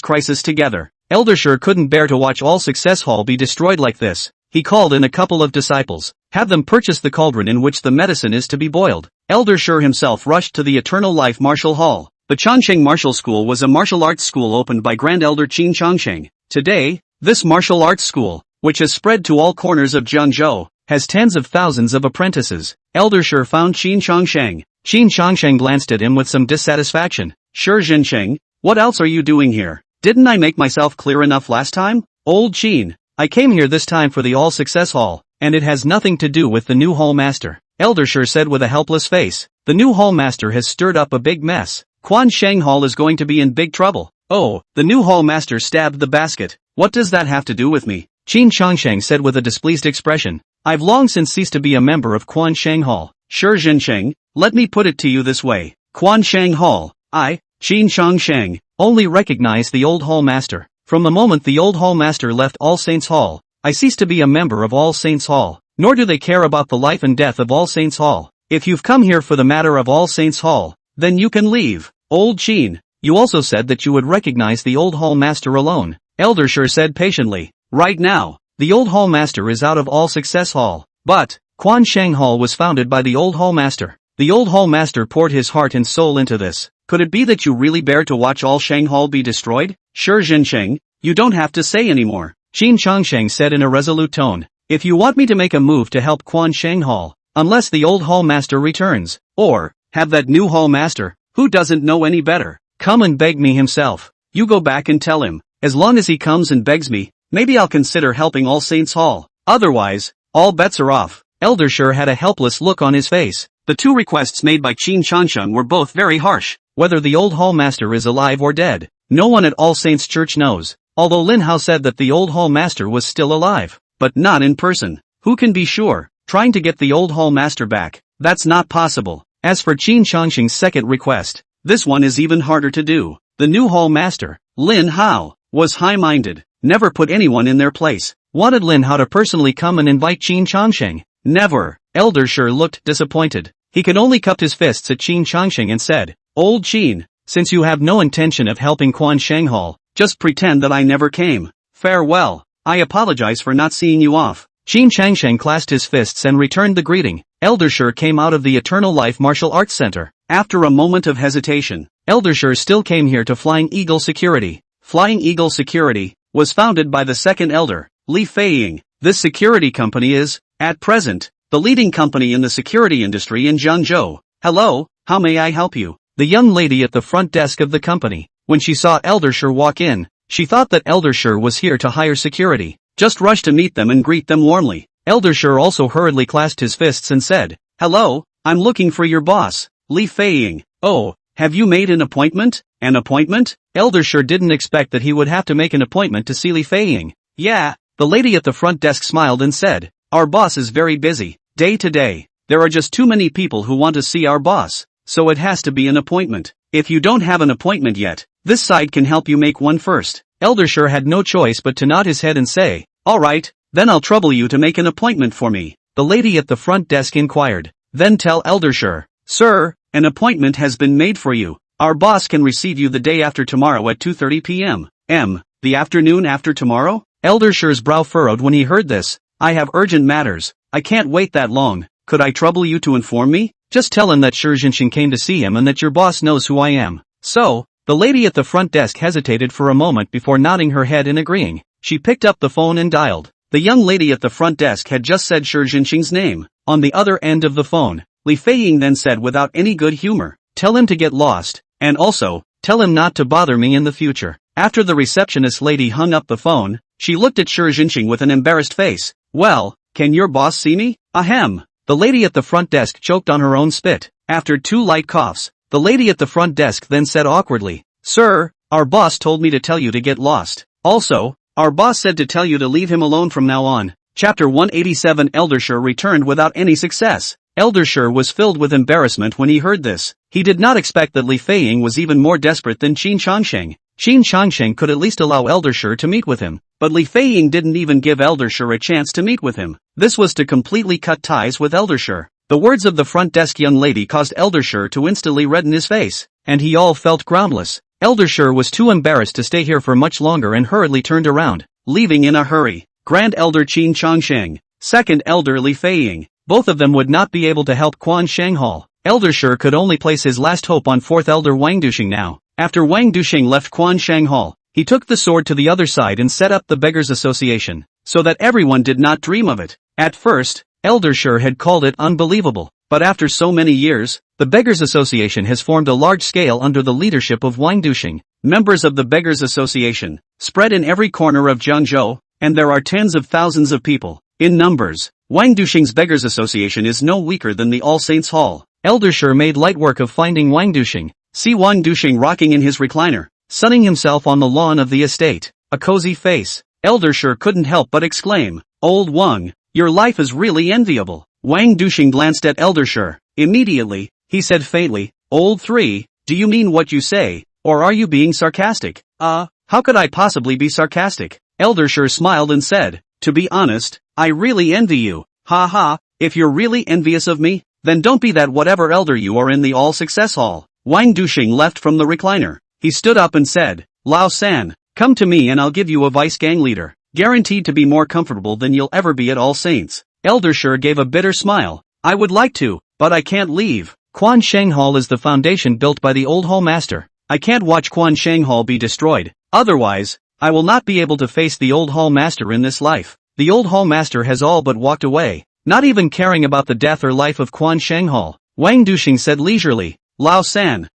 crisis together. Elder Shi couldn't bear to watch All Success Hall be destroyed like this. He called in a couple of disciples. Have them purchase the cauldron in which the medicine is to be boiled. Elder Shi himself rushed to the Eternal Life Martial Hall. The Changsheng Martial School was a martial arts school opened by Grand Elder Qin Changsheng. Today, this martial arts school, which has spread to all corners of Jianzhou, has tens of thousands of apprentices. Elder Shi found Qin Changsheng. Qin Changsheng glanced at him with some dissatisfaction. Shi Jinsheng, what else are you doing here? Didn't I make myself clear enough last time? Old Qin, I came here this time for the All Success Hall, and it has nothing to do with the new Hall Master. Elder Shi said with a helpless face. The new Hall Master has stirred up a big mess. Quan Shang Hall is going to be in big trouble. Oh, the new Hall Master stabbed the basket. What does that have to do with me? Qin Changsheng said with a displeased expression. I've long since ceased to be a member of Quan Shang Hall. Shi Jinsheng, let me put it to you this way. Quan Shang Hall, I, Qin Changsheng, only recognize the old Hall Master. From the moment the old Hall Master left All Saints Hall, I ceased to be a member of All Saints Hall. Nor do they care about the life and death of All Saints Hall. If you've come here for the matter of All Saints Hall, then you can leave. Old Qin, you also said that you would recognize the old Hall Master alone. Elder Shi said patiently. Right now, the old Hall Master is out of All Success Hall. But, Quan Shang Hall was founded by the old Hall Master. The old Hall Master poured his heart and soul into this. Could it be that you really bear to watch all Shang Hall be destroyed? Shi Jinsheng, you don't have to say anymore. Qin Changsheng said in a resolute tone. If you want me to make a move to help Quan Shang Hall, unless the old Hall Master returns, or, have that new Hall Master, who doesn't know any better, come and beg me himself. You go back and tell him, as long as he comes and begs me, maybe I'll consider helping All Saints Hall. Otherwise, all bets are off. Elder Shi had a helpless look on his face. The two requests made by Qin Changsheng were both very harsh. Whether the old Hall Master is alive or dead, no one at All Saints Church knows, although Lin Hao said that the old Hall Master was still alive, but not in person. Who can be sure? Trying to get the old Hall Master back, that's not possible. As for Qin Changsheng's second request, this one is even harder to do. The new Hall Master, Lin Hao, was high-minded, never put anyone in their place, wanted Lin Hao to personally come and invite Qin Changsheng. Never. Elder Shi looked disappointed. He could only cup his fists at Qin Changsheng and said, Old Qin, since you have no intention of helping Quan Shanghal, just pretend that I never came. Farewell. I apologize for not seeing you off. Qin Changsheng clasped his fists and returned the greeting. Eldersher came out of the Eternal Life Martial Arts Center. After a moment of hesitation, Eldersher still came here to Flying Eagle Security. Flying Eagle Security was founded by the second elder, Li Feiying. This security company is, at present, the leading company in the security industry in Jiangyang. Hello, how may I help you? The young lady at the front desk of the company. When she saw Eldersher walk in, she thought that Eldersher was here to hire security. Just rushed to meet them and greet them warmly. Eldersher also hurriedly clasped his fists and said, "Hello, I'm looking for your boss, Li Feiying." "Oh, have you made an appointment?" "An appointment?" Eldersher didn't expect that he would have to make an appointment to see Li Feiying. "Yeah." The lady at the front desk smiled and said, "Our boss is very busy, day to day. There are just too many people who want to see our boss, so it has to be an appointment. If you don't have an appointment yet, this side can help you make one first." Eldersher had no choice but to nod his head and say, "All right, then I'll trouble you to make an appointment for me." The lady at the front desk inquired, "Then tell Eldersher, sir, an appointment has been made for you. Our boss can receive you the day after tomorrow at 2:30 p.m. The afternoon after tomorrow?" Eldersher's brow furrowed when he heard this. "I have urgent matters, I can't wait that long. Could I trouble you to inform me?" "Just tell him that Shi Jinxing came to see him and that your boss knows who I am." "So?" The lady at the front desk hesitated for a moment before nodding her head in agreeing. She picked up the phone and dialed. The young lady at the front desk had just said Shi Jinxing's name. On the other end of the phone, Li Feiying then said without any good humor, "Tell him to get lost, and also, tell him not to bother me in the future." After the receptionist lady hung up the phone, she looked at Shi Jinxing with an embarrassed face. "Well, can your boss see me?" "Ahem." The lady at the front desk choked on her own spit. After 2 light coughs, the lady at the front desk then said awkwardly, "Sir, our boss told me to tell you to get lost. Also, our boss said to tell you to leave him alone from now on." Chapter 187. Eldersher returned without any success. Eldersher was filled with embarrassment when he heard this. He did not expect that Li Feiying was even more desperate than Qin Changsheng. Qin Changsheng could at least allow Eldersher to meet with him, but Li Feiying didn't even give Eldersher a chance to meet with him. This was to completely cut ties with Eldersher. The words of the front desk young lady caused Eldersher to instantly redden his face, and he all felt groundless. Eldersher was too embarrassed to stay here for much longer and hurriedly turned around, leaving in a hurry. Grand Elder Qin Changsheng, Second Elder Li Feiying, both of them would not be able to help Quan Shanghal. Eldersher could only place his last hope on 4th Elder Wang Duxing now. After Wang Duxing left Quan Shanghal, he took the sword to the other side and set up the Beggars Association, so that everyone did not dream of it. At first, Eldersher had called it unbelievable, but after so many years, the Beggars Association has formed a large scale under the leadership of Wang Duxing. Members of the Beggars Association, spread in every corner of Jiangzhou, and there are tens of thousands of people, in numbers. Wang Duxing's Beggars Association is no weaker than the All Saints Hall. Eldersher made light work of finding Wang Duxing. See Wang Duxing rocking in his recliner, sunning himself on the lawn of the estate, a cozy face. Eldersher couldn't help but exclaim, "Old Wang, your life is really enviable." Wang Duxing glanced at Eldersher. Immediately, he said faintly, "Old 3, do you mean what you say, or are you being sarcastic?" How could I possibly be sarcastic?" Eldersher smiled and said, "To be honest, I really envy you. Ha ha, if you're really envious of me, then don't be that whatever elder you are in the All Success Hall." Wang Duxing left from the recliner. He stood up and said, "Lao San, come to me and I'll give you a vice gang leader, guaranteed to be more comfortable than you'll ever be at All Saints." Eldersher gave a bitter smile. "I would like to, but I can't leave. Quan Shanghal is the foundation built by the old hall master. I can't watch Quan Shanghal be destroyed. Otherwise, I will not be able to face the old hall master in this life." The old hall master has all but walked away, not even caring about the death or life of Quan Shanghal. Wang Duxing said leisurely, Lao San,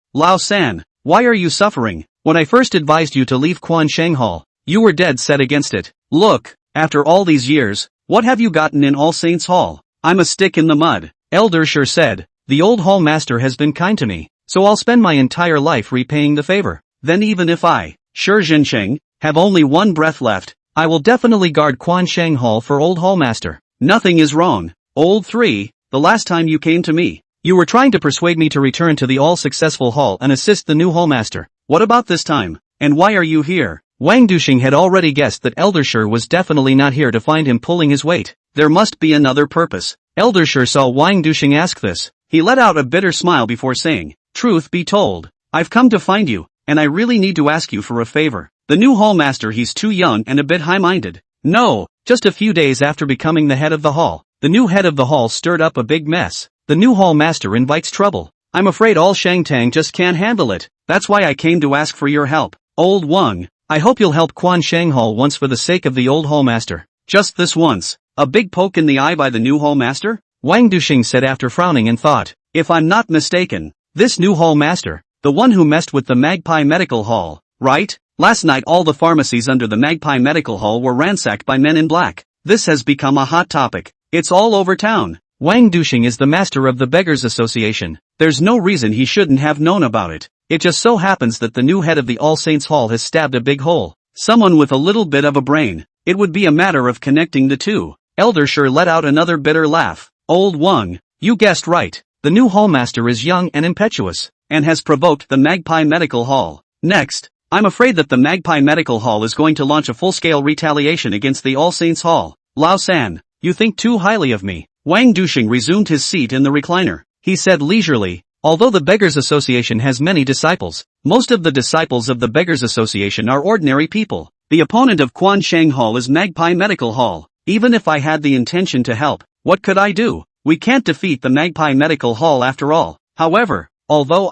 why are you suffering? When I first advised you to leave Quan Shanghal, you were dead set against it. Look, after all these years, what have you gotten in All Saints Hall? I'm a stick in the mud." Eldersher said, "The old hall master has been kind to me, so I'll spend my entire life repaying the favor. Then even if I, Shi Jinxing, have only one breath left, I will definitely guard Quan Shanghal for old hall master." "Nothing is wrong. Old 3, the last time you came to me, you were trying to persuade me to return to the all-successful hall and assist the new hallmaster. What about this time? And why are you here?" Wang Duxing had already guessed that Eldersher was definitely not here to find him pulling his weight. There must be another purpose. Eldersher saw Wang Duxing ask this. He let out a bitter smile before saying, "Truth be told, I've come to find you, and I really need to ask you for a favor. The new hallmaster, he's too young and a bit high-minded. No, just a few days after becoming the head of the hall, the new head of the hall stirred up a big mess. The new hallmaster invites trouble. I'm afraid all Shangtang just can't handle it. That's why I came to ask for your help. Old Wang, I hope you'll help Quan Shang Hall once for the sake of the old hallmaster. Just this once. A big poke in the eye by the new hallmaster? Wang Duxing said after frowning and thought. If I'm not mistaken, this new hallmaster, the one who messed with the Magpie Medical Hall, right? Last night all the pharmacies under the Magpie Medical Hall were ransacked by men in black. This has become a hot topic. It's all over town. Wang Duxing is the master of the Beggars Association. There's no reason he shouldn't have known about it. It just so happens that the new head of the All Saints Hall has stabbed a big hole. Someone with a little bit of a brain. It would be a matter of connecting the two. Elder Shi let out another bitter laugh. Old Wang, you guessed right. The new hallmaster is young and impetuous, and has provoked the Magpie Medical Hall. Next, I'm afraid that the Magpie Medical Hall is going to launch a full-scale retaliation against the All Saints Hall. Lao San, you think too highly of me. Wang Duxing resumed his seat in the recliner. He said leisurely, although the Beggars Association has many disciples, most of the disciples of the Beggars Association are ordinary people. The opponent of Quan Shang Hall is Magpie Medical Hall. Even if I had the intention to help, what could I do? We can't defeat the Magpie Medical Hall after all. However, although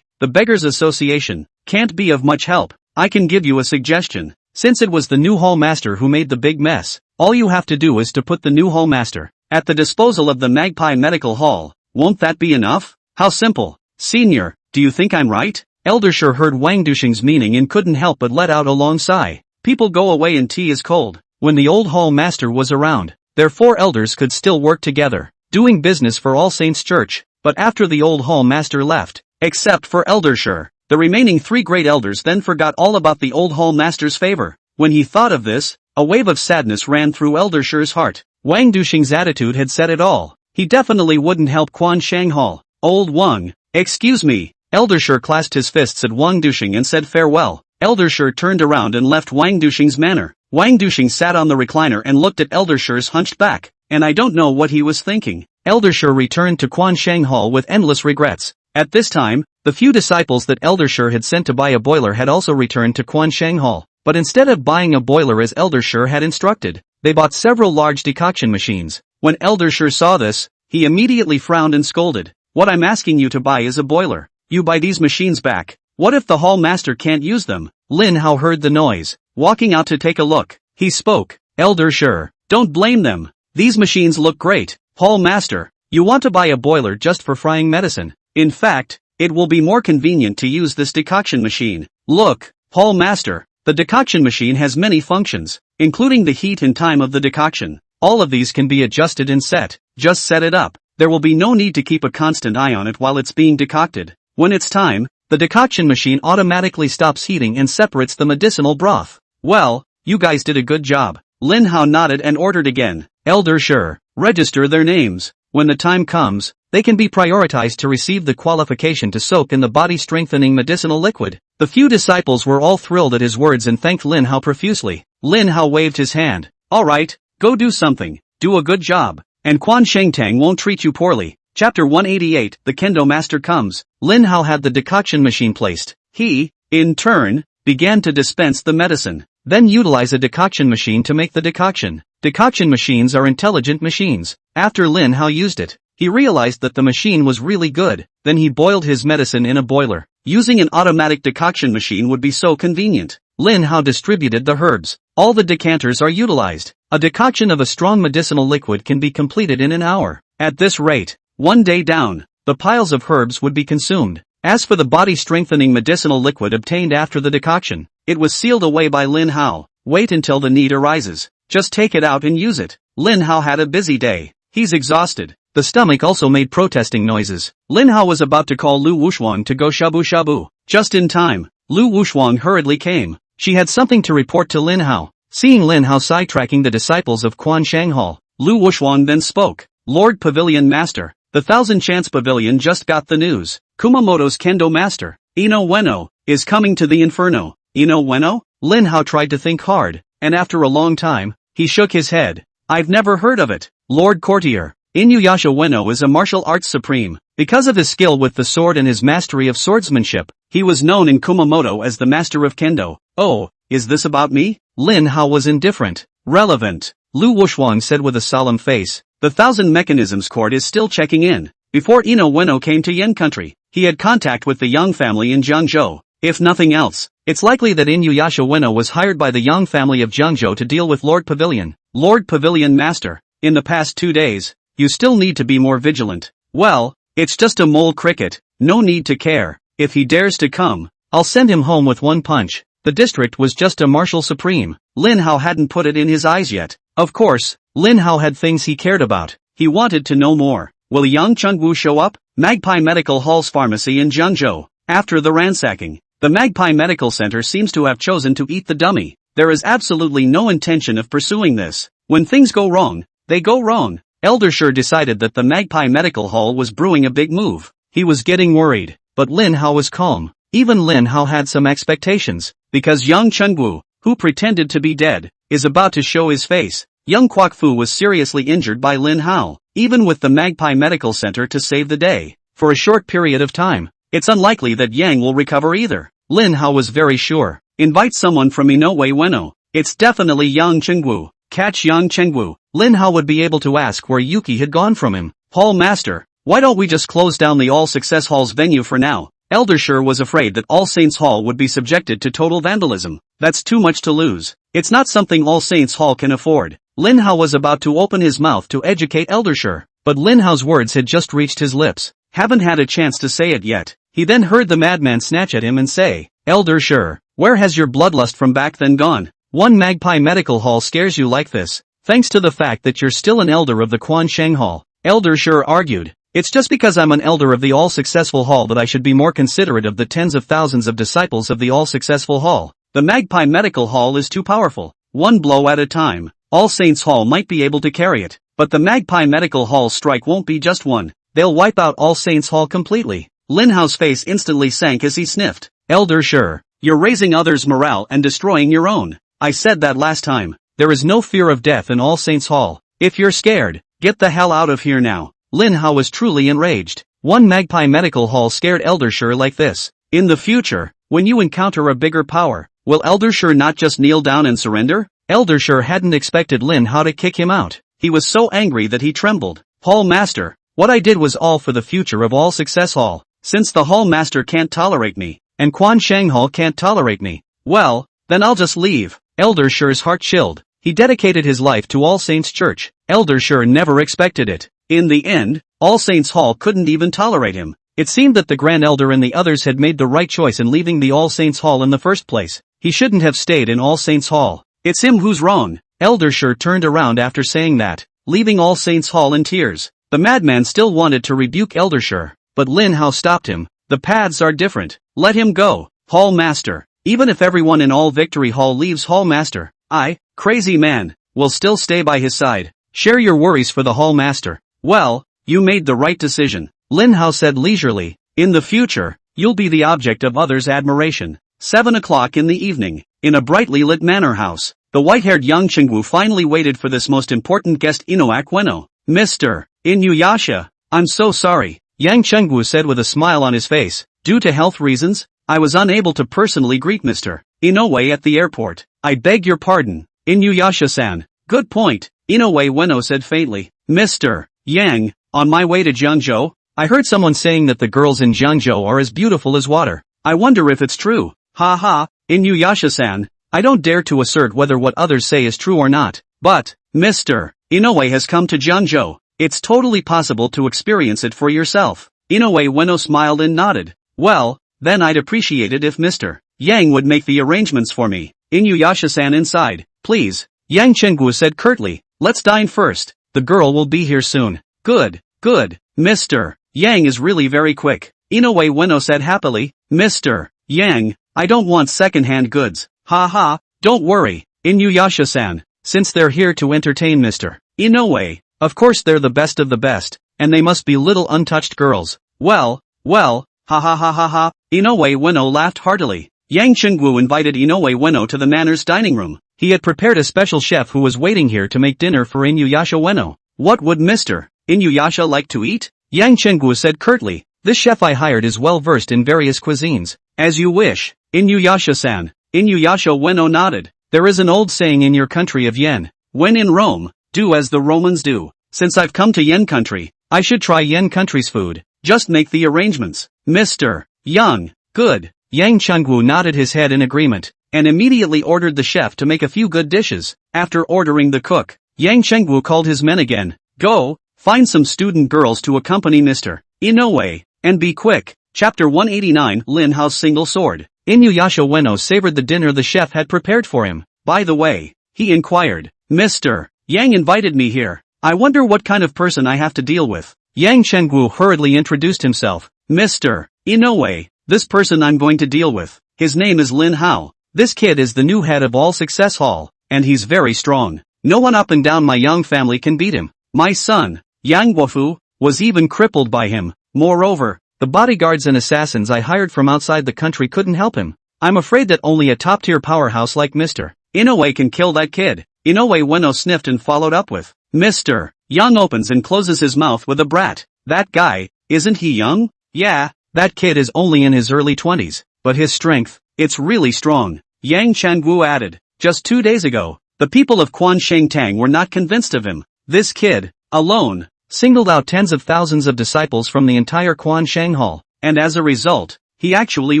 the Beggars Association, can't be of much help, I can give you a suggestion. Since it was the new hallmaster who made the big mess, all you have to do is to put the new hallmaster at the disposal of the Magpie Medical Hall. Won't that be enough? How simple. Senior, do you think I'm right? Elder Shi heard Wang Duxing's meaning and couldn't help but let out a long sigh. People go away and tea is cold. When the old hall master was around, their four elders could still work together, doing business for All Saints Church, but after the old hall master left, except for Elder Shi, the remaining three great elders then forgot all about the old hall master's favor. When he thought of this, a wave of sadness ran through Elder Shi's heart. Wang Duxing's attitude had said it all. He definitely wouldn't help Quan Shang Hall. Old Wang, excuse me. Elder Shi clasped his fists at Wang Duxing and said farewell. Elder Shi turned around and left Wang Duxing's manor. Wang Duxing sat on the recliner and looked at Elder Shi's hunched back, and I don't know what he was thinking. Elder Shi returned to Quan Shang Hall with endless regrets. At this time, the few disciples that Elder Shi had sent to buy a boiler had also returned to Quan Shang Hall, but instead of buying a boiler as Elder Shi had instructed, they bought several large decoction machines. When Elder Shi saw this, he immediately frowned and scolded. What I'm asking you to buy is a boiler. You buy these machines back. What if the hall master can't use them? Lin Hao heard the noise, walking out to take a look. He spoke. Elder Shi, don't blame them. These machines look great. Hall master, you want to buy a boiler just for frying medicine. In fact, it will be more convenient to use this decoction machine. Look, hall master, the decoction machine has many functions, including the heat and time of the decoction. All of these can be adjusted and set. Just set it up. There will be no need to keep a constant eye on it while it's being decocted. When it's time, the decoction machine automatically stops heating and separates the medicinal broth. Well, you guys did a good job. Lin Hao nodded and ordered again. Elder Shi, register their names. When the time comes, they can be prioritized to receive the qualification to soak in the body-strengthening medicinal liquid. The few disciples were all thrilled at his words and thanked Lin Hao profusely. Lin Hao waved his hand. All right, go do something. Do a good job. And Quan Shengtang won't treat you poorly. Chapter 188, The Kendo Master Comes. Lin Hao had the decoction machine placed. He, in turn, began to dispense the medicine. Then utilize a decoction machine to make the decoction. Decoction machines are intelligent machines. After Lin Hao used it, he realized that the machine was really good. Then he boiled his medicine in a boiler. Using an automatic decoction machine would be so convenient. Lin Hao distributed the herbs. All the decanters are utilized. A decoction of a strong medicinal liquid can be completed in an hour. At this rate, one day down, the piles of herbs would be consumed. As for the body-strengthening medicinal liquid obtained after the decoction, it was sealed away by Lin Hao. Wait until the need arises. Just take it out and use it. Lin Hao had a busy day. He's exhausted. The stomach also made protesting noises. Lin Hao was about to call Lu Wushuang to go shabu-shabu. Just in time, Lu Wushuang hurriedly came. She had something to report to Lin Hao. Seeing Lin Hao sidetracking the disciples of Quan Shang Hall, Lu Wushuang then spoke. Lord Pavilion Master, the Thousand Chance Pavilion just got the news. Kumamoto's Kendo Master, Ino Ueno, is coming to the Inferno. Ino Ueno? Lin Hao tried to think hard, and after a long time, he shook his head. I've never heard of it. Lord Courtier, Inuyasha Ueno is a martial arts supreme. Because of his skill with the sword and his mastery of swordsmanship, he was known in Kumamoto as the master of kendo. Oh, is this about me? Lin Hao was indifferent. Relevant. Lu Wuxuang said with a solemn face. The Thousand Mechanisms Court is still checking in. Before Ino Ueno came to Yen country, he had contact with the Yang family in Jiangzhou. If nothing else, it's likely that Inuyasha Ueno was hired by the Yang family of Jiangzhou to deal with Lord Pavilion. Lord Pavilion Master, in the past 2 days, you still need to be more vigilant. Well, it's just a mole cricket, no need to care. If he dares to come, I'll send him home with one punch. The district was just a marshal supreme. Lin Hao hadn't put it in his eyes yet. Of course, Lin Hao had things he cared about. He wanted to know more. Will Yang Chengwu show up? Magpie Medical Hall's pharmacy in Jiangzhou. After the ransacking, the Magpie Medical Center seems to have chosen to eat the dummy. There is absolutely no intention of pursuing this. When things go wrong, they go wrong. Eldersher decided that the Magpie Medical Hall was brewing a big move. He was getting worried, but Lin Hao was calm. Even Lin Hao had some expectations, because Yang Chengwu, who pretended to be dead, is about to show his face. Young Kwok-fu was seriously injured by Lin Hao, even with the Magpie Medical Center to save the day. For a short period of time, it's unlikely that Yang will recover either. Lin Hao was very sure. Invite someone from Inoue Ueno. It's definitely Yang Chengwu. Catch Yang Chengwu. Lin Hao would be able to ask where Yuki had gone from him. Hall Master, why don't we just close down the All Success Hall's venue for now? Eldersher was afraid that All Saints Hall would be subjected to total vandalism. That's too much to lose. It's not something All Saints Hall can afford. Lin Hao was about to open his mouth to educate Eldersher, but Lin Hao's words had just reached his lips. Haven't had a chance to say it yet. He then heard the madman snatch at him and say, Eldersher, where has your bloodlust from back then gone? One Magpie Medical Hall scares you like this, thanks to the fact that you're still an elder of the Quan Sheng Hall. Eldersher argued, it's just because I'm an elder of the All-Successful Hall that I should be more considerate of the tens of thousands of disciples of the All-Successful Hall. The Magpie Medical Hall is too powerful. One blow at a time. All Saints Hall might be able to carry it, but the Magpie Medical Hall strike won't be just one. They'll wipe out All Saints Hall completely. Lin Hao's face instantly sank as he sniffed. Eldersher, you're raising others' morale and destroying your own. I said that last time. There is no fear of death in All Saints Hall. If you're scared, get the hell out of here now. Lin Hao was truly enraged. One Magpie Medical Hall scared Eldersher like this. In the future, when you encounter a bigger power, will Eldersher not just kneel down and surrender? Eldersher hadn't expected Lin Hao to kick him out. He was so angry that he trembled. Hall Master, what I did was all for the future of All Success Hall. Since the Hall Master can't tolerate me, and Quan Sheng Hall can't tolerate me, well, then I'll just leave. Eldersher's heart chilled. He dedicated his life to All Saints Church. Eldersher never expected it. In the end, All Saints Hall couldn't even tolerate him. It seemed that the Grand Elder and the others had made the right choice in leaving the All Saints Hall in the first place. He shouldn't have stayed in All Saints Hall. It's him who's wrong. Eldersher turned around after saying that, leaving All Saints Hall in tears. The madman still wanted to rebuke Eldersher, but Lin Hao stopped him. The paths are different. Let him go. Hall Master. Even if everyone in All Victory Hall leaves Hall Master, I, crazy man, will still stay by his side. Share your worries for the Hall Master. Well, you made the right decision. Lin Hao said leisurely. In the future, you'll be the object of others' admiration. 7 o'clock in the evening, in a brightly lit manor house, the white-haired young Chengwu finally waited for this most important guest Inoue Ueno. Mr. Inuyasha, I'm so sorry, Yang Chengwu said with a smile on his face. Due to health reasons, I was unable to personally greet Mr. Inoue at the airport. I beg your pardon, Inuyasha-san. Good point, Inoue Ueno said faintly. Mr. Yang, on my way to Jiangzhou, I heard someone saying that the girls in Jiangzhou are as beautiful as water. I wonder if it's true. Ha ha, Inuyasha-san, I don't dare to assert whether what others say is true or not, but, Mr. Inoue has come to Jiangzhou. It's totally possible to experience it for yourself. Inoue Ueno smiled and nodded. Well, then I'd appreciate it if Mr. Yang would make the arrangements for me. Inuyasha-san inside, please. Yang Chengwu said curtly. Let's dine first. The girl will be here soon. Good, good. Mr. Yang is really very quick. Inoue Ueno said happily. Mr. Yang, I don't want second-hand goods. Ha ha, don't worry, Inuyasha-san. Since they're here to entertain Mr. Inoue, of course they're the best of the best, and they must be little untouched girls. Well, ha ha ha ha ha. Inoue Ueno laughed heartily. Yang Chengwu invited Inoue Ueno to the manor's dining room. He had prepared a special chef who was waiting here to make dinner for Inuyasha Ueno. What would Mr. Inuyasha like to eat? Yang Chenggu said curtly. This chef I hired is well versed in various cuisines. As you wish. Inuyasha-san. Inuyasha Ueno nodded. There is an old saying in your country of Yen. When in Rome, do as the Romans do. Since I've come to Yen country, I should try Yen country's food. Just make the arrangements. Mr. Young. Good. Yang Chenggu nodded his head in agreement, and immediately ordered the chef to make a few good dishes. After ordering the cook, Yang Chenggu called his men again. Go, find some student girls to accompany Mr. Inoue, and be quick. Chapter 189 Lin Hao's Single Sword. Inuyasha Ueno savored the dinner the chef had prepared for him. By the way, he inquired, Mr. Yang invited me here. I wonder what kind of person I have to deal with. Yang Chenggu hurriedly introduced himself. Mr. Inoue, this person I'm going to deal with. His name is Lin Hao. This kid is the new head of All Success Hall, and he's very strong. No one up and down my Yang family can beat him. My son, Yang Guofu, was even crippled by him. Moreover, the bodyguards and assassins I hired from outside the country couldn't help him. I'm afraid that only a top-tier powerhouse like Mr. Inoue can kill that kid. Inoue Ueno sniffed and followed up with, Mr. Young opens and closes his mouth with a brat. That guy, isn't he young? Yeah, that kid is only in his early 20s, but his strength, it's really strong. Yang Chenggu added, just 2 days ago, the people of Quansheng were not convinced of him. This kid, alone, singled out tens of thousands of disciples from the entire Quansheng Hall, and as a result, he actually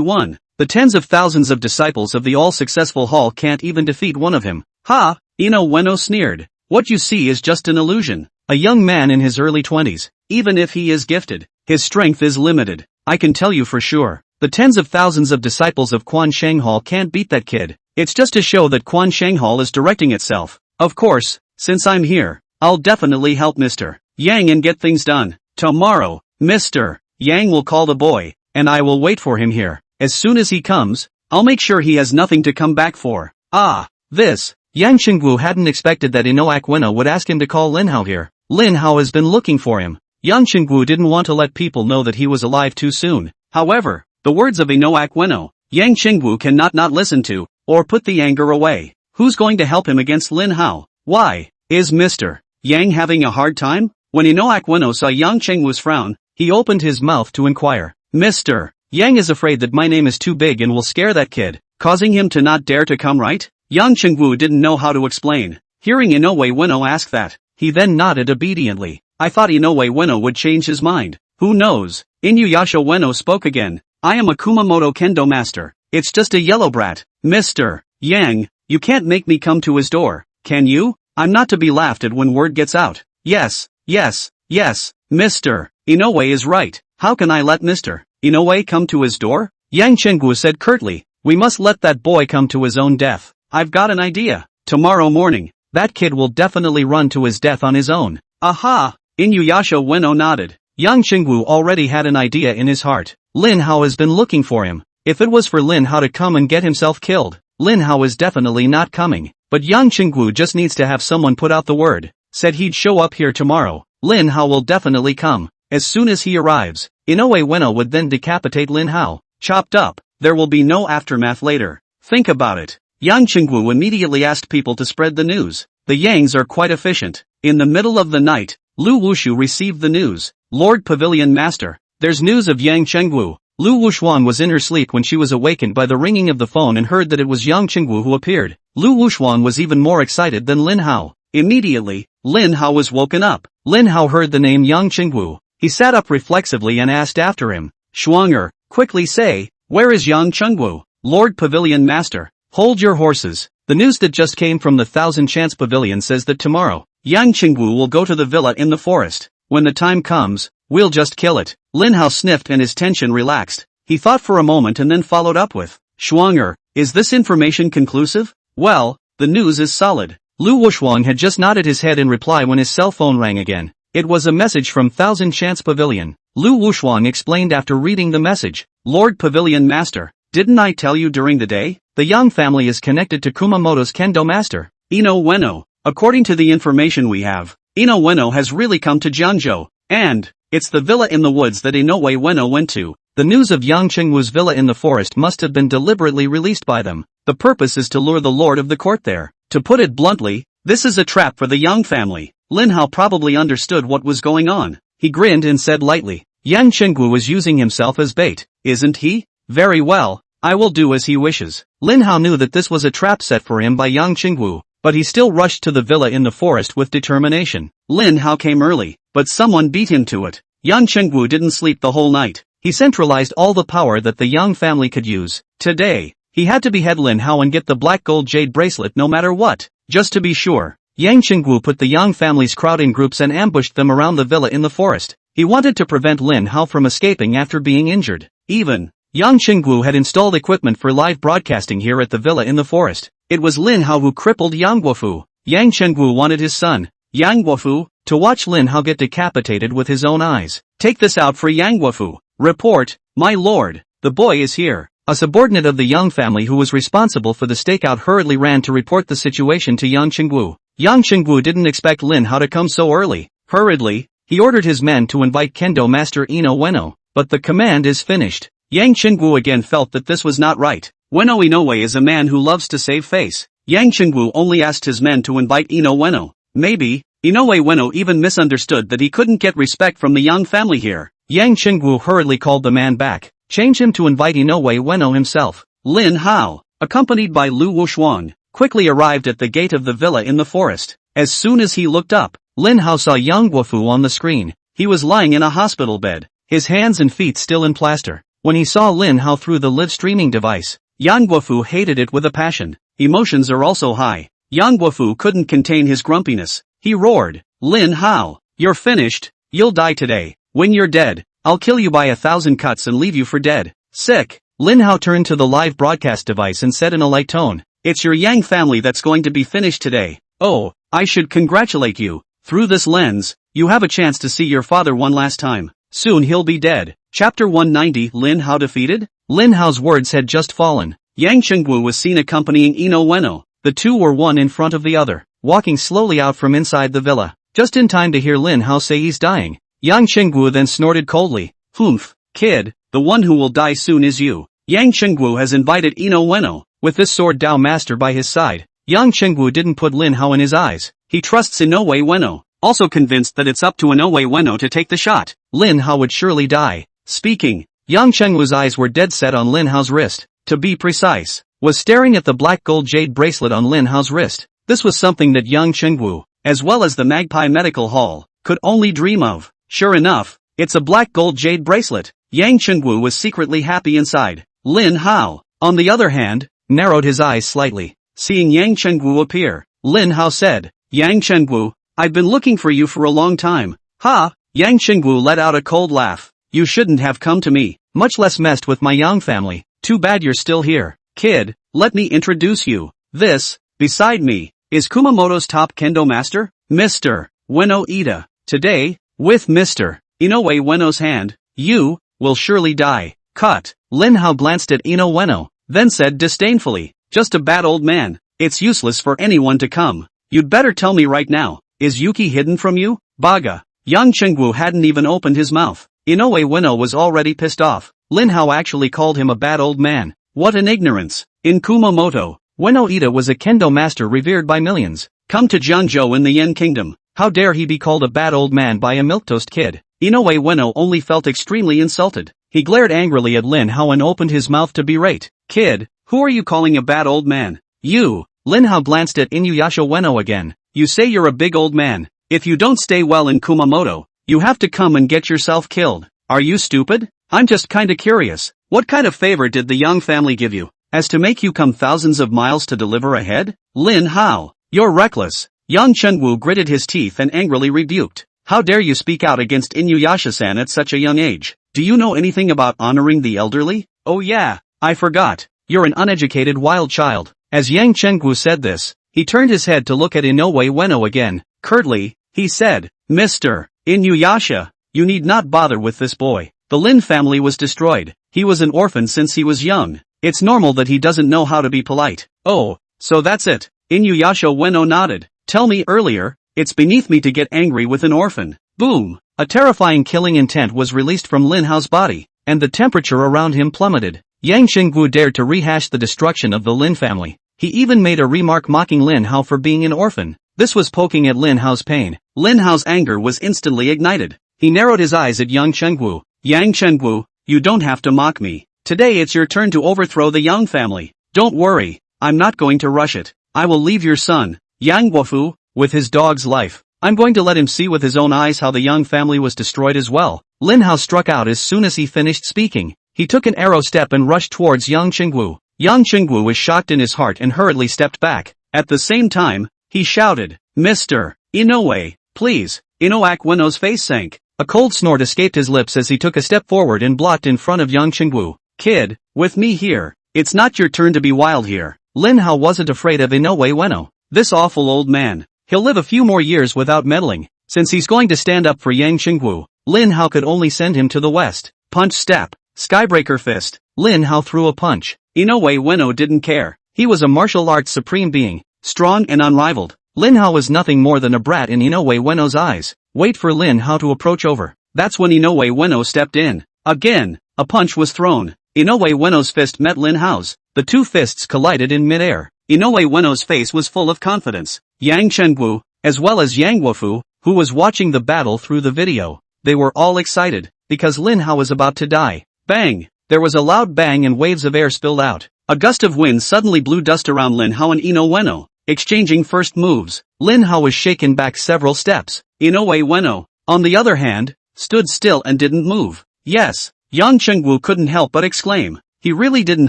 won. The tens of thousands of disciples of the all-successful hall can't even defeat one of him. Ha! Ino Ueno sneered. What you see is just an illusion. A young man in his early 20s, even if he is gifted, his strength is limited. I can tell you for sure. The tens of thousands of disciples of Quansheng Hall can't beat that kid. It's just to show that Quansheng Hall is directing itself. Of course, since I'm here, I'll definitely help Mr. Yang and get things done. Tomorrow, Mr. Yang will call the boy, and I will wait for him here. As soon as he comes, I'll make sure he has nothing to come back for. Ah, this. Yang Chenggu hadn't expected that Inoue Ueno would ask him to call Lin Hao here. Lin Hao has been looking for him. Yang Chenggu didn't want to let people know that he was alive too soon. However, the words of Inoue Ueno, Yang Chenggu cannot not listen to, or put the anger away. Who's going to help him against Lin Hao? Why? Is Mr. Yang having a hard time? When Inoue Ueno saw Yang Chenggu's frown, he opened his mouth to inquire. Mr. Yang is afraid that my name is too big and will scare that kid, causing him to not dare to come, right? Yang Chenggu didn't know how to explain. Hearing Inoue Ueno ask that, he then nodded obediently. I thought Inoue Ueno would change his mind. Who knows? Inuyasha Ueno spoke again. I am a Kumamoto Kendo master. It's just a yellow brat. Mr. Yang, you can't make me come to his door, can you? I'm not to be laughed at when word gets out. Yes, yes, yes, Mr. Inoue is right. How can I let Mr. Inoue come to his door? Yang Chenggu said curtly. We must let that boy come to his own death. I've got an idea. Tomorrow morning, that kid will definitely run to his death on his own. Aha! Inuyasha Ueno nodded. Yang Chenggu already had an idea in his heart. Lin Hao has been looking for him. If it was for Lin Hao to come and get himself killed, Lin Hao is definitely not coming. But Yang Chenggu just needs to have someone put out the word. Said he'd show up here tomorrow. Lin Hao will definitely come. As soon as he arrives, Inoue Ueno would then decapitate Lin Hao. Chopped up. There will be no aftermath later. Think about it. Yang Chenggu immediately asked people to spread the news. The Yangs are quite efficient. In the middle of the night, Lu Wushu received the news. Lord Pavilion Master, there's news of Yang Chenggu. Lu Wushuan was in her sleep when she was awakened by the ringing of the phone and heard that it was Yang Chenggu who appeared. Lu Wushuan was even more excited than Lin Hao. Immediately, Lin Hao was woken up. Lin Hao heard the name Yang Chenggu. He sat up reflexively and asked after him. Shuanger, quickly say, where is Yang Chenggu? Lord Pavilion Master, hold your horses. The news that just came from the Thousand Chance Pavilion says that tomorrow, Yang Chenggu will go to the villa in the forest. When the time comes, we'll just kill it. Lin Hao sniffed and his tension relaxed. He thought for a moment and then followed up with, Shuanger, is this information conclusive? Well, the news is solid. Lu Wushuang had just nodded his head in reply when his cell phone rang again. It was a message from Thousand Chance Pavilion. Lu Wushuang explained after reading the message. Lord Pavilion Master, didn't I tell you during the day? The Yang family is connected to Kumamoto's Kendo Master, Ino Ueno. According to the information we have, Ino Ueno has really come to Jiangyang, and it's the villa in the woods that Inoue Ueno went to. The news of Yang Chengwu's villa in the forest must have been deliberately released by them. The purpose is to lure the lord of the court there. To put it bluntly, this is a trap for the Yang family. Lin Hao probably understood what was going on. he grinned and said lightly. Yang Chenggu was using himself as bait, isn't he? Very well, I will do as he wishes. Lin Hao knew that this was a trap set for him by Yang Chenggu, but he still rushed to the villa in the forest with determination. Lin Hao came early, but someone beat him to it. Yang Chenggu didn't sleep the whole night. He centralized all the power that the Yang family could use. Today, he had to behead Lin Hao and get the black gold jade bracelet no matter what. Just to be sure, Yang Chenggu put the Yang family's crowd in groups and ambushed them around the villa in the forest. He wanted to prevent Lin Hao from escaping after being injured. Even, Yang Chenggu had installed equipment for live broadcasting here at the villa in the forest. It was Lin Hao who crippled Yang Guofu. Yang Chenggu wanted his son, Yang Guofu, to watch Lin Hao get decapitated with his own eyes. Take this out for Yang Guofu. Report, my lord, the boy is here. A subordinate of the Yang family who was responsible for the stakeout hurriedly ran to report the situation to Yang Chenggu. Yang Chenggu didn't expect Lin Hao to come so early. Hurriedly, he ordered his men to invite Kendo Master Ino Ueno, but the command is finished. Yang Chenggu again felt that this was not right. Ueno Inoue is a man who loves to save face. Yang Chenggu only asked his men to invite Ino Ueno. Maybe, Inoue Ueno even misunderstood that he couldn't get respect from the Yang family here. Yang Chenggu hurriedly called the man back, changed him to invite Inoue Ueno himself. Lin Hao, accompanied by Lu Wushuang, quickly arrived at the gate of the villa in the forest. As soon as he looked up, Lin Hao saw Yang Guofu on the screen. He was lying in a hospital bed, his hands and feet still in plaster. When he saw Lin Hao through the live streaming device, Yang Guofu hated it with a passion. Emotions are also high. Yang Guofu couldn't contain his grumpiness. He roared, Lin Hao, you're finished, you'll die today. When you're dead, I'll kill you by 1,000 cuts and leave you for dead. Sick. Lin Hao turned to the live broadcast device and said in a light tone, it's your Yang family that's going to be finished today. Oh, I should congratulate you. Through this lens, you have a chance to see your father one last time. Soon he'll be dead. Chapter 190 Lin Hao defeated? Lin Hao's words had just fallen. Yang Chenggu was seen accompanying Ino Ueno. The two were one in front of the other, walking slowly out from inside the villa, just in time to hear Lin Hao say he's dying. Yang Chenggu then snorted coldly, Humph, kid, the one who will die soon is you. Yang Chenggu has invited Ino Ueno. With this sword Dao master by his side, Yang Chenggu didn't put Lin Hao in his eyes. He trusts Inoue Ueno, also convinced that it's up to Inoue Ueno to take the shot. Lin Hao would surely die. Speaking, Yang Chenggu's eyes were dead set on Lin Hao's wrist. To be precise, was staring at the black gold jade bracelet on Lin Hao's wrist. This was something that Yang Chenggu, as well as the Magpie Medical Hall, could only dream of. Sure enough, it's a black gold jade bracelet. Yang Chenggu was secretly happy inside. Lin Hao, on the other hand, narrowed his eyes slightly. Seeing Yang Chenggu appear, Lin Hao said, Yang Chenggu, I've been looking for you for a long time. Ha! Yang Chenggu let out a cold laugh. You shouldn't have come to me, much less messed with my Yang family. Too bad you're still here. Kid, let me introduce you. This, beside me, is Kumamoto's top kendo master, Mr. Ueno Ida. Today, with Mr. Inoue Ueno's hand, you will surely die. Cut. Lin Hao glanced at Ino Ueno, then said disdainfully, just a bad old man. It's useless for anyone to come. You'd better tell me right now, is Yuki hidden from you? Baga. Yang Chenggu hadn't even opened his mouth. Inoue Ueno was already pissed off. Lin Hao actually called him a bad old man. What an ignorance. In Kumamoto, Ueno Ida was a kendo master revered by millions. Come to Jiangyang in the Yen Kingdom. How dare he be called a bad old man by a milquetoast kid? Inoue Ueno only felt extremely insulted. He glared angrily at Lin Hao and opened his mouth to berate. Kid, who are you calling a bad old man? You. Lin Hao glanced at Inuyasha Ueno again. You say you're a big old man. If you don't stay well in Kumamoto, you have to come and get yourself killed. Are you stupid? I'm just kinda curious. What kind of favor did the Yang family give you, as to make you come thousands of miles to deliver a head? Lin Hao, you're reckless. Yang Chengwu gritted his teeth and angrily rebuked. How dare you speak out against Inuyasha-san at such a young age? Do you know anything about honoring the elderly? Oh yeah, I forgot. You're an uneducated wild child. As Yang Chengwu said this, he turned his head to look at Inoue Ueno again. Curtly, he said, Mr. Inuyasha, you need not bother with this boy. The Lin family was destroyed. He was an orphan since he was young. It's normal that he doesn't know how to be polite. Oh, so that's it. Inuyasha Ueno nodded. Tell me earlier, it's beneath me to get angry with an orphan. Boom! A terrifying killing intent was released from Lin Hao's body, and the temperature around him plummeted. Yang Chengwu dared to rehash the destruction of the Lin family. He even made a remark mocking Lin Hao for being an orphan. This was poking at Lin Hao's pain. Lin Hao's anger was instantly ignited. He narrowed his eyes at Yang Chengwu. Yang Chengwu, you don't have to mock me. Today it's your turn to overthrow the Yang family. Don't worry, I'm not going to rush it. I will leave your son, Yang Guofu, with his dog's life. I'm going to let him see with his own eyes how the Yang family was destroyed as well. Lin Hao struck out as soon as he finished speaking. He took an arrow step and rushed towards Yang Chengwu. Yang Chengwu was shocked in his heart and hurriedly stepped back. At the same time, he shouted, Mr. Inoue, please. Inoue Weno's face sank. A cold snort escaped his lips as he took a step forward and blocked in front of Yang Chengwu. Kid, with me here. It's not your turn to be wild here. Lin Hao wasn't afraid of Inoue Weno. This awful old man. He'll live a few more years without meddling. Since he's going to stand up for Yang Chengwu, Lin Hao could only send him to the west. Punch step. Skybreaker fist. Lin Hao threw a punch. Inoue Weno didn't care. He was a martial arts supreme being, strong and unrivaled. Lin Hao was nothing more than a brat in Inoue Weno's eyes. Wait for Lin Hao to approach over. That's when Inoue Weno stepped in. Again, a punch was thrown. Inoue Weno's fist met Lin Hao's. The two fists collided in midair. Inoue Weno's face was full of confidence. Yang Chengwu, as well as Yang Guofu, who was watching the battle through the video, they were all excited, because Lin Hao was about to die. Bang! There was a loud bang and waves of air spilled out. A gust of wind suddenly blew dust around Lin Hao and Inoue Weno. Exchanging first moves, Lin Hao was shaken back several steps. Inoue Weno, on the other hand, stood still and didn't move. Yes, Yang Chengwu couldn't help but exclaim. He really didn't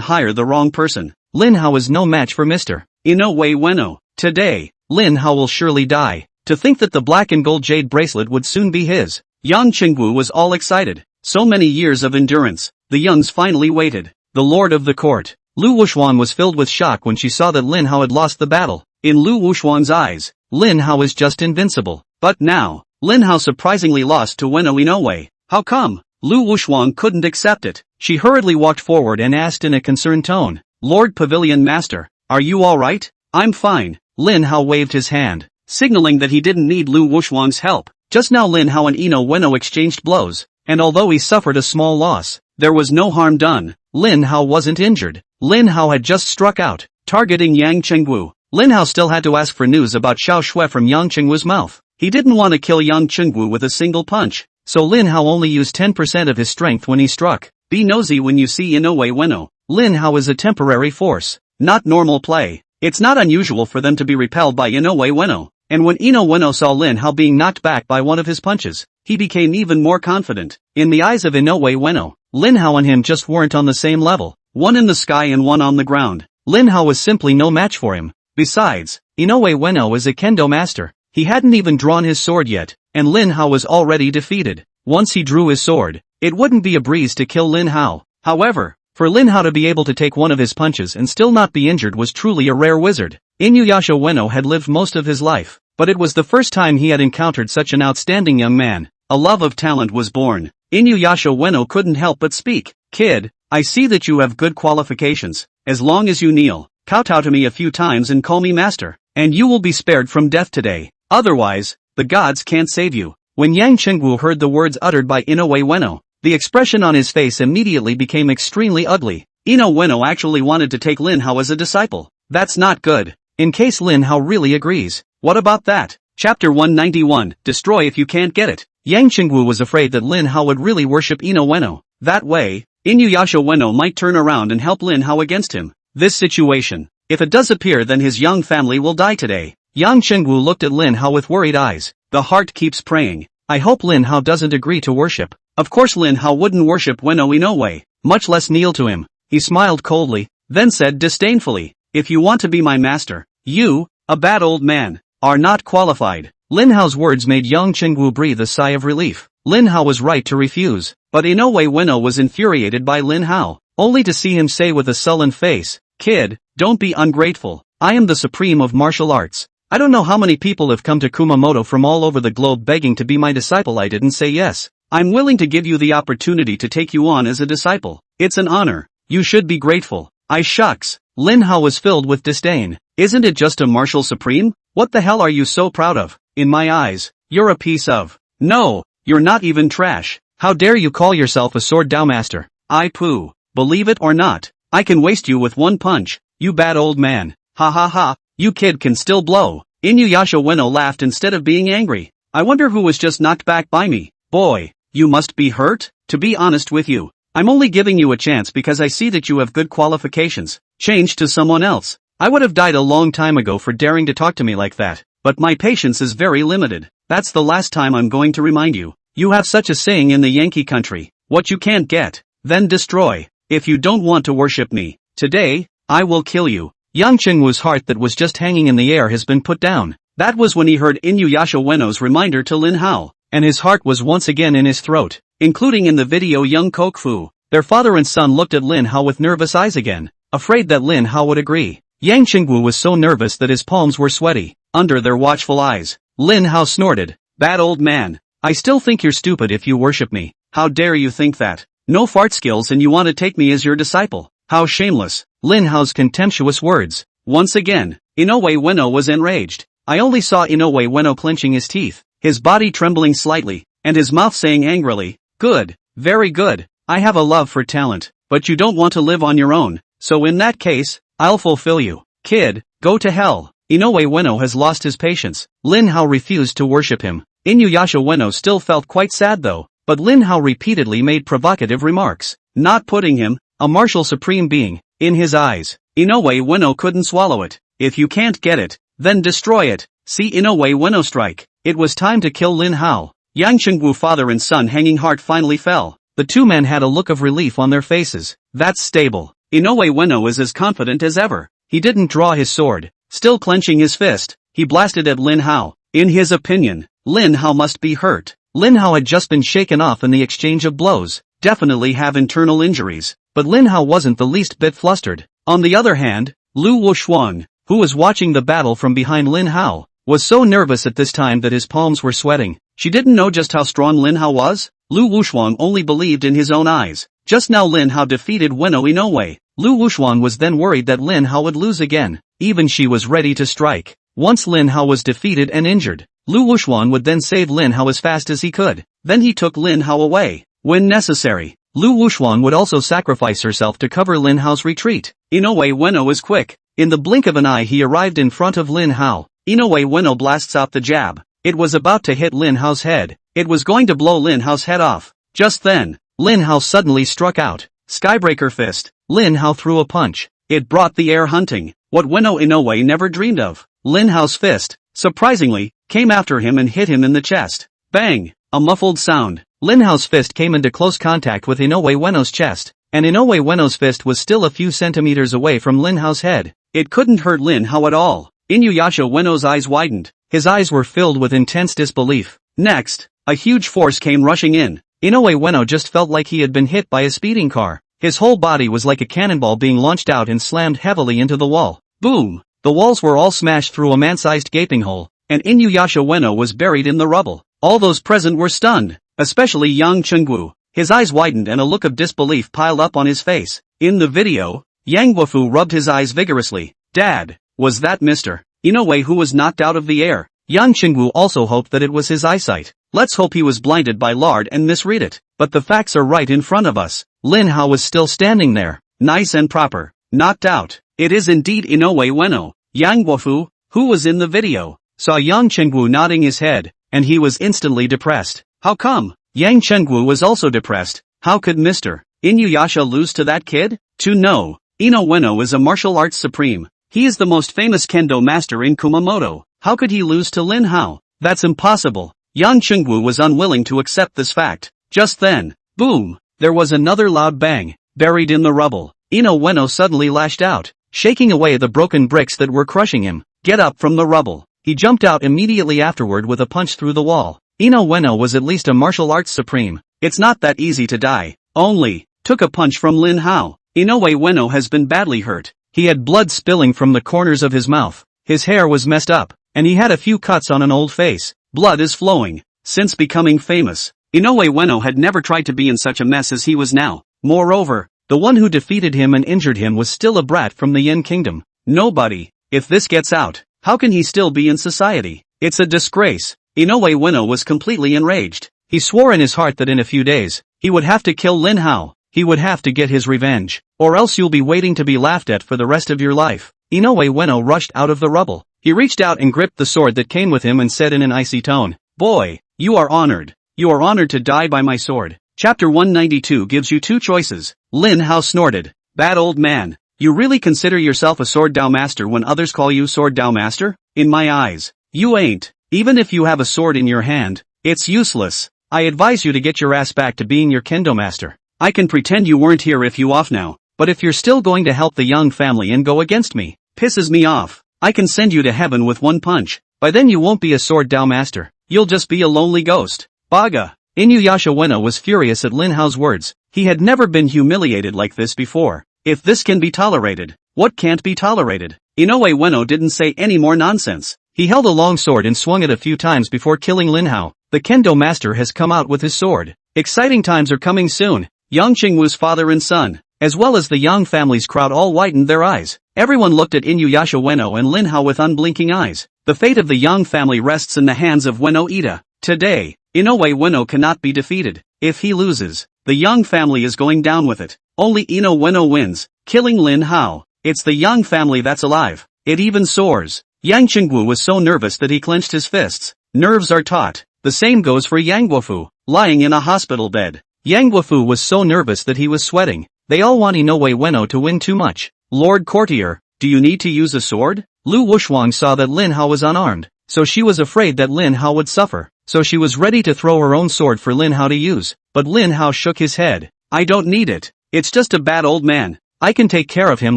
hire the wrong person. Lin Hao is no match for Mr. Inoue Weno. Today, Lin Hao will surely die. To think that the black and gold jade bracelet would soon be his. Yang Chengwu was all excited. So many years of endurance. The Youngs finally waited. The lord of the court, Lu Wuxuan, was filled with shock when she saw that Lin Hao had lost the battle. In Lu Wuxuan's eyes, Lin Hao is just invincible. But now, Lin Hao surprisingly lost to Weno Inoue. How come? Lu Wuxuan couldn't accept it. She hurriedly walked forward and asked in a concerned tone, Lord Pavilion Master, are you alright? I'm fine. Lin Hao waved his hand, signaling that he didn't need Lu Wuxuan's help. Just now Lin Hao and Inoue Weno exchanged blows, and although he suffered a small loss, there was no harm done. Lin Hao wasn't injured. Lin Hao had just struck out, targeting Yang Chengwu. Lin Hao still had to ask for news about Xiao Shui from Yang Chengwu's mouth. He didn't want to kill Yang Chengwu with a single punch, so Lin Hao only used 10% of his strength when he struck. Be nosy when you see Inoue Weno. Lin Hao is a temporary force, not normal play. It's not unusual for them to be repelled by Inoue Weno, and when Inoue Weno saw Lin Hao being knocked back by one of his punches, he became even more confident. In the eyes of Inoue Weno, Lin Hao and him just weren't on the same level, one in the sky and one on the ground. Lin Hao was simply no match for him. Besides, Inoue Weno is a kendo master. He hadn't even drawn his sword yet, and Lin Hao was already defeated. Once he drew his sword, it wouldn't be a breeze to kill Lin Hao. However, for Lin Hao to be able to take one of his punches and still not be injured was truly a rare wizard. Inuyasha Weno had lived most of his life, but it was the first time he had encountered such an outstanding young man. A love of talent was born. Inuyasha Weno couldn't help but speak. Kid, I see that you have good qualifications. As long as you kneel, kowtow to me a few times and call me master, and you will be spared from death today. Otherwise, the gods can't save you. When Yang Chengwu heard the words uttered by Inoue Weno, the expression on his face immediately became extremely ugly. Inoue Weno actually wanted to take Lin Hao as a disciple. That's not good. In case Lin Hao really agrees. What about that? Chapter 191, Destroy if you can't get it. Yang Chengwu was afraid that Lin Hao would really worship Inoue Weno. That way, Inuyasha Weno might turn around and help Lin Hao against him. This situation, if it does appear, then his young family will die today. Yang Chengwu looked at Lin Hao with worried eyes. The heart keeps praying. I hope Lin Hao doesn't agree to worship. Of course Lin Hao wouldn't worship Weno Inoue, much less kneel to him. He smiled coldly, then said disdainfully, if you want to be my master, you, a bad old man, are not qualified. Lin Hao's words made Yang Chengwu breathe a sigh of relief. Lin Hao was right to refuse, but Inoue Weno was infuriated by Lin Hao, only to see him say with a sullen face, Kid, don't be ungrateful. I am the supreme of martial arts. I don't know how many people have come to Kumamoto from all over the globe begging to be my disciple. I didn't say yes. I'm willing to give you the opportunity to take you on as a disciple. It's an honor. You should be grateful. I shucks. Lin Hao was filled with disdain. Isn't it just a martial supreme? What the hell are you so proud of? In my eyes, you're a piece of. No, you're not even trash. How dare you call yourself a sword Dao master? I poo. Believe it or not, I can waste you with one punch. You bad old man. Ha ha ha. You kid can still blow. Inuyasha Weno laughed instead of being angry. I wonder who was just knocked back by me. Boy, you must be hurt? To be honest with you, I'm only giving you a chance because I see that you have good qualifications. Change to someone else. I would have died a long time ago for daring to talk to me like that, but my patience is very limited. That's the last time I'm going to remind you. You have such a saying in the Yankee country, what you can't get, then destroy. If you don't want to worship me, today, I will kill you. Yang Chengwu's heart that was just hanging in the air has been put down. That was when he heard Inuyasha Ueno's reminder to Lin Hao, and his heart was once again in his throat, including in the video Young Kokfu. Their father and son looked at Lin Hao with nervous eyes again, afraid that Lin Hao would agree. Yang Chengwu was so nervous that his palms were sweaty, under their watchful eyes. Lin Hao snorted, "Bad old man. I still think you're stupid if you worship me. How dare you think that? No fart skills and you want to take me as your disciple. How shameless." Lin Hao's contemptuous words. Once again, Inoue Ueno was enraged. I only saw Inoue Ueno clenching his teeth, his body trembling slightly, and his mouth saying angrily, "Good, very good. I have a love for talent, but you don't want to live on your own, so in that case, I'll fulfill you. Kid, go to hell." Inoue Ueno has lost his patience. Lin Hao refused to worship him. Inuyasha Ueno still felt quite sad though, but Lin Hao repeatedly made provocative remarks, not putting him, a martial supreme being, in his eyes. Inoue Ueno couldn't swallow it. If you can't get it, then destroy it. See Inoue Ueno strike. It was time to kill Lin Hao. Yang Chengwu father and son hanging heart finally fell. The two men had a look of relief on their faces. That's stable. Inoue Ueno is as confident as ever. He didn't draw his sword. Still clenching his fist, he blasted at Lin Hao. In his opinion, Lin Hao must be hurt. Lin Hao had just been shaken off in the exchange of blows. Definitely have internal injuries. But Lin Hao wasn't the least bit flustered. On the other hand, Lu Wushuang, who was watching the battle from behind Lin Hao, was so nervous at this time that his palms were sweating. She didn't know just how strong Lin Hao was. Lu Wushuang only believed in his own eyes. Just now Lin Hao defeated Ueno Inoue. Lu Wushuang was then worried that Lin Hao would lose again. Even she was ready to strike. Once Lin Hao was defeated and injured, Lu Wushuang would then save Lin Hao as fast as he could. Then he took Lin Hao away. When necessary, Lu Wushuang would also sacrifice herself to cover Lin Hao's retreat. Inoue Ueno was quick. In the blink of an eye he arrived in front of Lin Hao. Inoue Ueno blasts out the jab. It was about to hit Lin Hao's head. It was going to blow Lin Hao's head off. Just then, Lin Hao suddenly struck out. Skybreaker fist. Lin Hao threw a punch. It brought the air hunting. What Ueno Inoue never dreamed of. Lin Hao's fist, surprisingly, came after him and hit him in the chest. Bang! A muffled sound. Lin Hao's fist came into close contact with Inoue Ueno's chest, and Inoue Ueno's fist was still a few centimeters away from Lin Hao's head. It couldn't hurt Lin Hao at all. Inuyasha Ueno's eyes widened. His eyes were filled with intense disbelief. Next, a huge force came rushing in. Inoue Ueno just felt like he had been hit by a speeding car. His whole body was like a cannonball being launched out and slammed heavily into the wall. Boom! The walls were all smashed through a man-sized gaping hole, and Inuyasha Ueno was buried in the rubble. All those present were stunned, especially Yang Chengwu. His eyes widened and a look of disbelief piled up on his face. In the video, Yang Guofu rubbed his eyes vigorously. Dad, was that Mr. Inoue who was knocked out of the air? Yang Chengwu also hoped that it was his eyesight. Let's hope he was blinded by lard and misread it. But the facts are right in front of us. Lin Hao was still standing there, nice and proper, knocked out. It is indeed Inoue Ueno. Yang Guofu, who was in the video, saw Yang Chengwu nodding his head, and he was instantly depressed. How come? Yang Chengwu was also depressed. How could Mr. Inuyasha lose to that kid? To know, Inoue Ueno is a martial arts supreme. He is the most famous kendo master in Kumamoto. How could he lose to Lin Hao? That's impossible. Yang Chengwu was unwilling to accept this fact. Just then, boom, there was another loud bang. Buried in the rubble, Inoue Ueno suddenly lashed out, shaking away the broken bricks that were crushing him. Get up from the rubble. He jumped out immediately afterward with a punch through the wall. Inoue Ueno was at least a martial arts supreme. It's not that easy to die. Only, took a punch from Lin Hao. Inoue Ueno has been badly hurt. He had blood spilling from the corners of his mouth. His hair was messed up, and he had a few cuts on an old face. Blood is flowing. Since becoming famous, Inoue Ueno had never tried to be in such a mess as he was now. Moreover, the one who defeated him and injured him was still a brat from the Yin Kingdom. Nobody. If this gets out, how can he still be in society? It's a disgrace. Inoue Ueno was completely enraged. He swore in his heart that in a few days, he would have to kill Lin Hao. He would have to get his revenge, or else you'll be waiting to be laughed at for the rest of your life. Inoue Ueno rushed out of the rubble. He reached out and gripped the sword that came with him and said in an icy tone, "Boy, you are honored. You are honored to die by my sword. Chapter 192 gives you two choices. Lin Hao snorted. Bad old man. You really consider yourself a sword Dao master when others call you sword Dao master? In my eyes, you ain't. Even if you have a sword in your hand, it's useless. I advise you to get your ass back to being your kendo master. I can pretend you weren't here if you off now, but if you're still going to help the Young family and go against me, pisses me off. I can send you to heaven with one punch. By then you won't be a sword Dao master. You'll just be a lonely ghost. Baga. Inuyasha Ueno was furious at Lin Hao's words. He had never been humiliated like this before. If this can be tolerated, what can't be tolerated? Inoue Ueno didn't say any more nonsense. He held a long sword and swung it a few times before killing Lin Hao. The kendo master has come out with his sword. Exciting times are coming soon. Yang Qingwu's father and son, as well as the Yang family's crowd all widened their eyes. Everyone looked at Inuyasha Ueno and Lin Hao with unblinking eyes. The fate of the Yang family rests in the hands of Ueno Ida. Today, Inoue Ueno cannot be defeated. If he loses, the Yang family is going down with it. Only Ino Ueno wins, killing Lin Hao. It's the Yang family that's alive. It even soars. Yang Qingwu was so nervous that he clenched his fists. Nerves are taught. The same goes for Yang Guofu, lying in a hospital bed. Yang Guofu was so nervous that he was sweating. They all want Inoue Ueno to win too much. Lord Courtier, do you need to use a sword? Lu Wushuang saw that Lin Hao was unarmed, so she was afraid that Lin Hao would suffer. So she was ready to throw her own sword for Lin Hao to use. But Lin Hao shook his head. I don't need it. It's just a bad old man. I can take care of him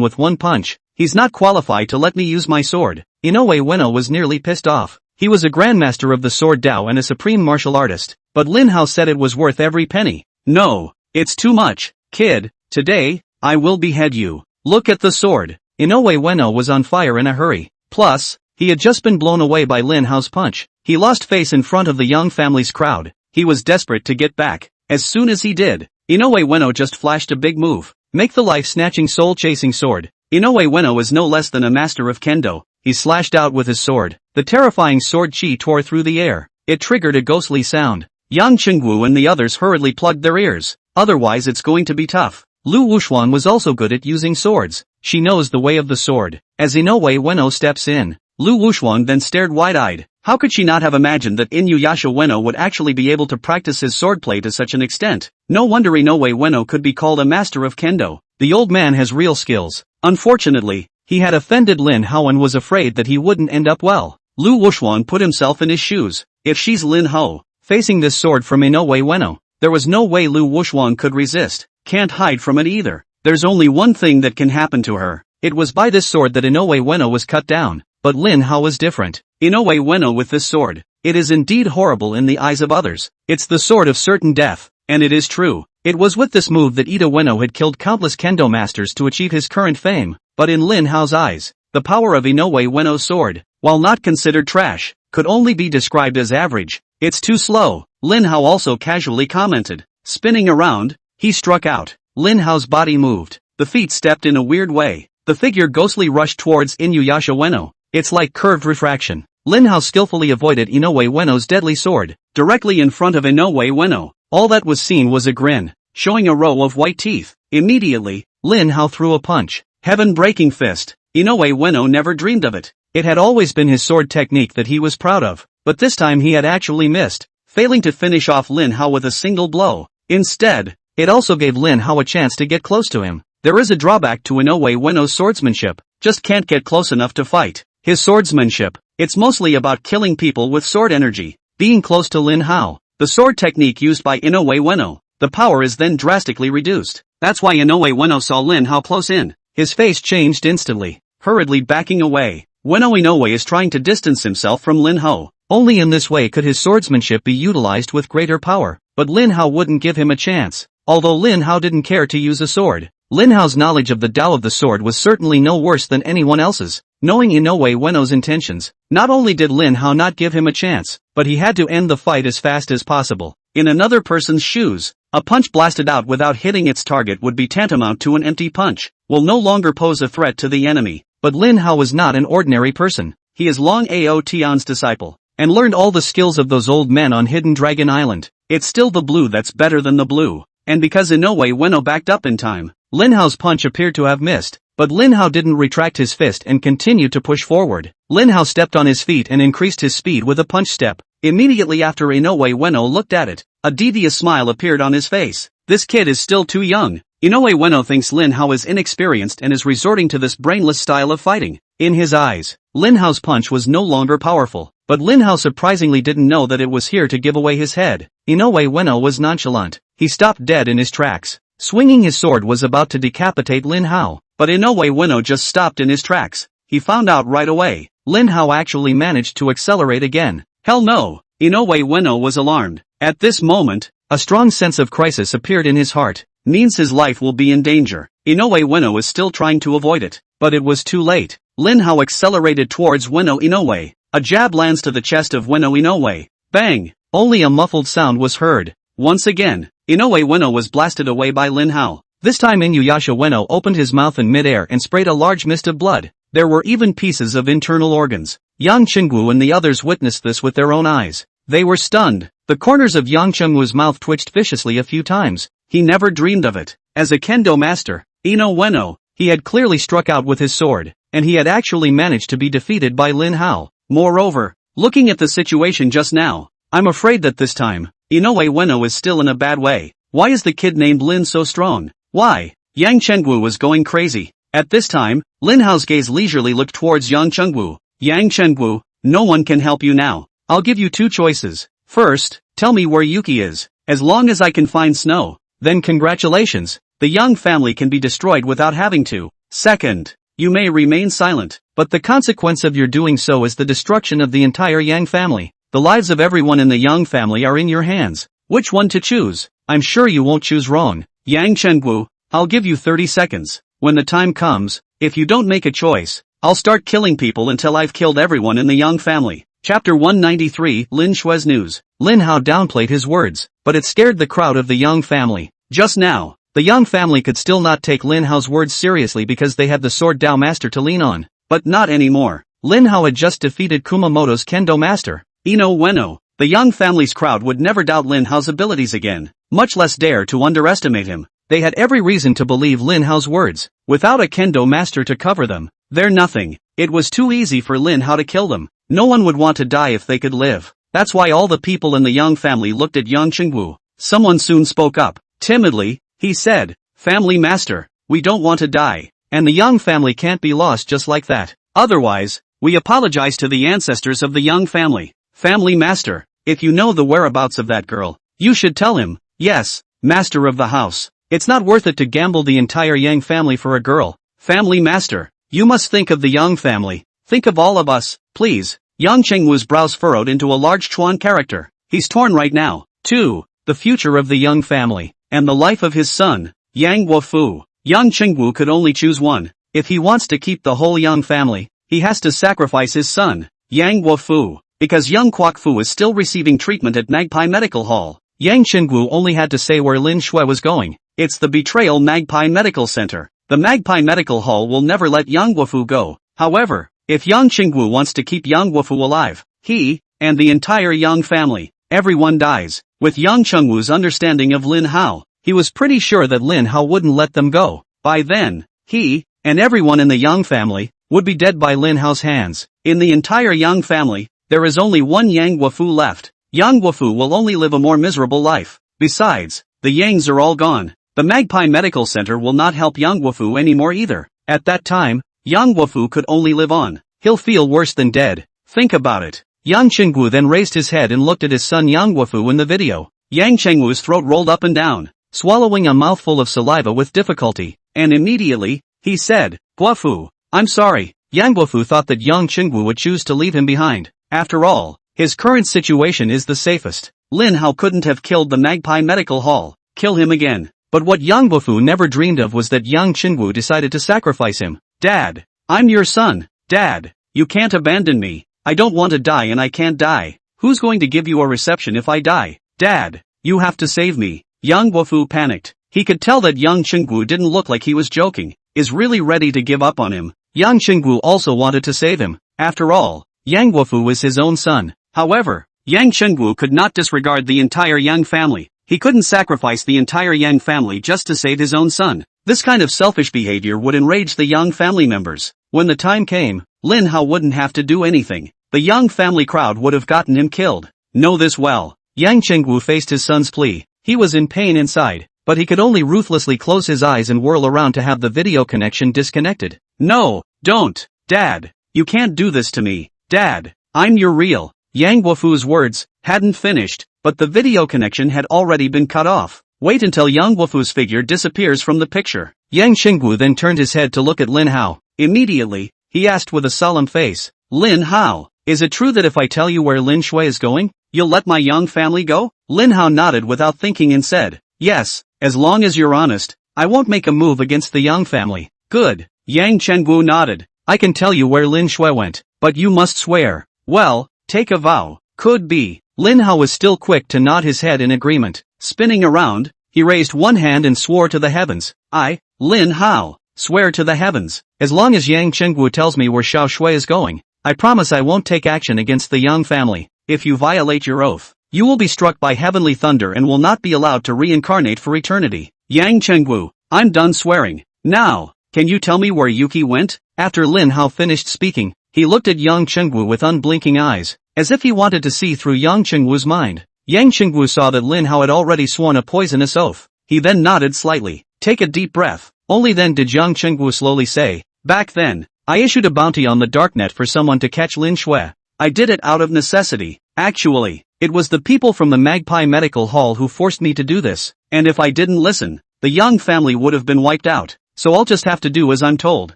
with one punch. He's not qualified to let me use my sword. Inoue Ueno was nearly pissed off. He was a grandmaster of the sword Dao and a supreme martial artist. But Lin Hao said it was worth every penny. No, it's too much. Kid, today, I will behead you. Look at the sword. Inoue Ueno was on fire in a hurry. Plus, he had just been blown away by Lin Hao's punch. He lost face in front of the Young family's crowd. He was desperate to get back. As soon as he did, Inoue Ueno just flashed a big move. Make the life-snatching soul-chasing sword. Inoue Ueno is no less than a master of kendo. He slashed out with his sword. The terrifying sword chi tore through the air. It triggered a ghostly sound. Yang Qingwu and the others hurriedly plugged their ears. Otherwise it's going to be tough. Lu Wushuan was also good at using swords. She knows the way of the sword. As Inoue Ueno steps in, Lu Wushuan then stared wide-eyed. How could she not have imagined that Inuyasha Ueno would actually be able to practice his swordplay to such an extent? No wonder Inoue Ueno could be called a master of kendo. The old man has real skills. Unfortunately, he had offended Lin Hao and was afraid that he wouldn't end up well. Lu Wushuan put himself in his shoes. If she's Lin Hao, facing this sword from Inoue Ueno, there was no way Lu Wushuan could resist. Can't hide from it either. There's only one thing that can happen to her. It was by this sword that Inoue Ueno was cut down. But Lin Hao was different. Inoue Ueno with this sword. It is indeed horrible in the eyes of others. It's the sword of certain death. And it is true. It was with this move that Ida Ueno had killed countless kendo masters to achieve his current fame. But in Lin Hao's eyes, the power of Inoue Ueno's sword, while not considered trash, could only be described as average. It's too slow, Lin Hao also casually commented. Spinning around, he struck out. Lin Hao's body moved. The feet stepped in a weird way. The figure ghostly rushed towards Inuyasha Ueno. It's like curved refraction. Lin Hao skillfully avoided Inoue Ueno's deadly sword. Directly in front of Inoue Ueno, all that was seen was a grin, showing a row of white teeth. Immediately, Lin Hao threw a punch. Heaven-breaking fist. Inoue Ueno never dreamed of it. It had always been his sword technique that he was proud of. But this time he had actually missed, failing to finish off Lin Hao with a single blow. Instead, it also gave Lin Hao a chance to get close to him. There is a drawback to Inoue Ueno's swordsmanship. Just can't get close enough to fight. His swordsmanship, it's mostly about killing people with sword energy. Being close to Lin Hao, the sword technique used by Inoue Ueno, the power is then drastically reduced. That's why Inoue Ueno saw Lin Hao close in. His face changed instantly, hurriedly backing away. Ueno Inoue is trying to distance himself from Lin Hao. Only in this way could his swordsmanship be utilized with greater power. But Lin Hao wouldn't give him a chance. Although Lin Hao didn't care to use a sword, Lin Hao's knowledge of the Tao of the sword was certainly no worse than anyone else's. Knowing Inoue Ueno's intentions, not only did Lin Hao not give him a chance, but he had to end the fight as fast as possible. In another person's shoes, a punch blasted out without hitting its target would be tantamount to an empty punch. Will no longer pose a threat to the enemy. But Lin Hao was not an ordinary person. He is Long Ao Tian's disciple, and learned all the skills of those old men on Hidden Dragon Island. It's still the blue that's better than the blue. And because Inoue Ueno backed up in time, Lin Hao's punch appeared to have missed. But Lin Hao didn't retract his fist and continued to push forward. Lin Hao stepped on his feet and increased his speed with a punch step. Immediately after Inoue Ueno looked at it, a devious smile appeared on his face. This kid is still too young. Inoue Ueno thinks Lin Hao is inexperienced and is resorting to this brainless style of fighting. In his eyes, Lin Hao's punch was no longer powerful, but Lin Hao surprisingly didn't know that it was here to give away his head. Inoue Ueno was nonchalant. He stopped dead in his tracks. Swinging his sword was about to decapitate Lin Hao, but Inoue Ueno just stopped in his tracks. He found out right away. Lin Hao actually managed to accelerate again. Hell no! Inoue Ueno was alarmed. At this moment, a strong sense of crisis appeared in his heart. Means his life will be in danger. Inoue Ueno is still trying to avoid it, but it was too late. Lin Hao accelerated towards Ueno Inoue. A jab lands to the chest of Ueno Inoue. Bang! Only a muffled sound was heard. Once again, Inoue Ueno was blasted away by Lin Hao. This time Inuyasha Ueno opened his mouth in midair and sprayed a large mist of blood. There were even pieces of internal organs. Yang Qingwu and the others witnessed this with their own eyes. They were stunned. The corners of Yang Qingwu's mouth twitched viciously a few times. He never dreamed of it. As a kendo master, Inoue Ueno, he had clearly struck out with his sword, and he had actually managed to be defeated by Lin Hao. Moreover, looking at the situation just now, I'm afraid that this time, Inoue Ueno is still in a bad way. Why is the kid named Lin so strong? Why? Yang Qingwu was going crazy. At this time, Lin Hao's gaze leisurely looked towards Yang Qingwu. Yang Qingwu, no one can help you now. I'll give you two choices. First, tell me where Yuki is. As long as I can find snow, then congratulations, the Yang family can be destroyed without having to. Second, you may remain silent, but the consequence of your doing so is the destruction of the entire Yang family. The lives of everyone in the Yang family are in your hands. Which one to choose? I'm sure you won't choose wrong. Yang Qingwu, I'll give you 30 seconds. When the time comes, if you don't make a choice, I'll start killing people until I've killed everyone in the Yang family. Chapter 193, Lin Shue's news. Lin Hao downplayed his words, but it scared the crowd of the Yang family. Just now, the Yang family could still not take Lin Hao's words seriously because they had the Sword Dao master to lean on. But not anymore. Lin Hao had just defeated Kumamoto's kendo master, Inoue Ueno. The Yang family's crowd would never doubt Lin Hao's abilities again, much less dare to underestimate him. They had every reason to believe Lin Hao's words. Without a kendo master to cover them, they're nothing. It was too easy for Lin Hao to kill them. No one would want to die if they could live. That's why all the people in the Yang family looked at Yang Qingwu. Someone soon spoke up. Timidly, he said, "Family master, we don't want to die. And the Yang family can't be lost just like that. Otherwise, we apologize to the ancestors of the Yang family. Family master, if you know the whereabouts of that girl, you should tell him." "Yes, master of the house. It's not worth it to gamble the entire Yang family for a girl. Family master, you must think of the Yang family. Think of all of us, please." Yang Qingwu's brows furrowed into a large Chuan character. He's torn right now. 2. The future of the Yang family, and the life of his son, Yang Guofu. Yang Qingwu could only choose one. If he wants to keep the whole Yang family, he has to sacrifice his son, Yang Guofu, because Yang Guofu is still receiving treatment at Magpie Medical Hall. Yang Qingwu only had to say where Lin Shui was going. It's the Betrayal Magpie Medical Center. The Magpie Medical Hall will never let Yang Guofu go. However, if Yang Qingwu wants to keep Yang Guofu alive, he, and the entire Yang family, everyone dies. With Yang Qingwu's understanding of Lin Hao, he was pretty sure that Lin Hao wouldn't let them go. By then, he, and everyone in the Yang family, would be dead by Lin Hao's hands. In the entire Yang family, there is only one Yang Guofu left. Yang Guofu will only live a more miserable life. Besides, the Yangs are all gone. The Magpie Medical Center will not help Yang Guofu anymore either. At that time, Yang Guofu could only live on. He'll feel worse than dead. Think about it. Yang Qingwu then raised his head and looked at his son Yang Guofu in the video. Yang Qingwu's throat rolled up and down, swallowing a mouthful of saliva with difficulty, and immediately, he said, "Guofu, I'm sorry." Yang Guofu thought that Yang Qingwu would choose to leave him behind. After all, his current situation is the safest. Lin Hao couldn't have killed the Magpie Medical Hall. Kill him again. But what Yang Guofu never dreamed of was that Yang Qingwu decided to sacrifice him. "Dad, I'm your son. Dad, you can't abandon me. I don't want to die and I can't die. Who's going to give you a reception if I die? Dad, you have to save me." Yang Guofu panicked. He could tell that Yang Qingwu didn't look like he was joking, is really ready to give up on him. Yang Qingwu also wanted to save him. After all, Yang Guofu was his own son. However, Yang Qingwu could not disregard the entire Yang family. He couldn't sacrifice the entire Yang family just to save his own son. This kind of selfish behavior would enrage the Yang family members. When the time came, Lin Hao wouldn't have to do anything. The Yang family crowd would have gotten him killed. know this well. Yang Chengwu faced his son's plea. He was in pain inside, but he could only ruthlessly close his eyes and whirl around to have the video connection disconnected. No, don't, Dad. You can't do this to me, Dad. I'm your real. Yang Guofu's words hadn't finished, but the video connection had already been cut off. Wait until Yang Guofu's figure disappears from the picture. Yang Chengwu then turned his head to look at Lin Hao. Immediately, he asked with a solemn face, Lin Hao, is it true that if I tell you where Lin Shui is going, you'll let my Yang family go? Lin Hao nodded without thinking and said, yes, as long as you're honest, I won't make a move against the Yang family. Good. Yang Chengwu nodded. I can tell you where Lin Shui went, but you must swear. Well, take a vow. Could be. Lin Hao was still quick to nod his head in agreement. Spinning around, he raised one hand and swore to the heavens. I, Lin Hao, swear to the heavens, as long as Yang Chengwu tells me where Xiao Shui is going, I promise I won't take action against the Yang family. If you violate your oath, you will be struck by heavenly thunder and will not be allowed to reincarnate for eternity. Yang Chengwu, I'm done swearing. Now, can you tell me where Yuki went? After Lin Hao finished speaking, he looked at Yang Chengwu with unblinking eyes, as if he wanted to see through Yang Chengwu's mind. Yang Chengwu saw that Lin Hao had already sworn a poisonous oath. He then nodded slightly. Take a deep breath. Only then did Yang Chengwu slowly say, back then, I issued a bounty on the darknet for someone to catch Lin Shui. I did it out of necessity. Actually, it was the people from the Magpie Medical Hall who forced me to do this, and if I didn't listen, the Yang family would have been wiped out. So I'll just have to do as I'm told.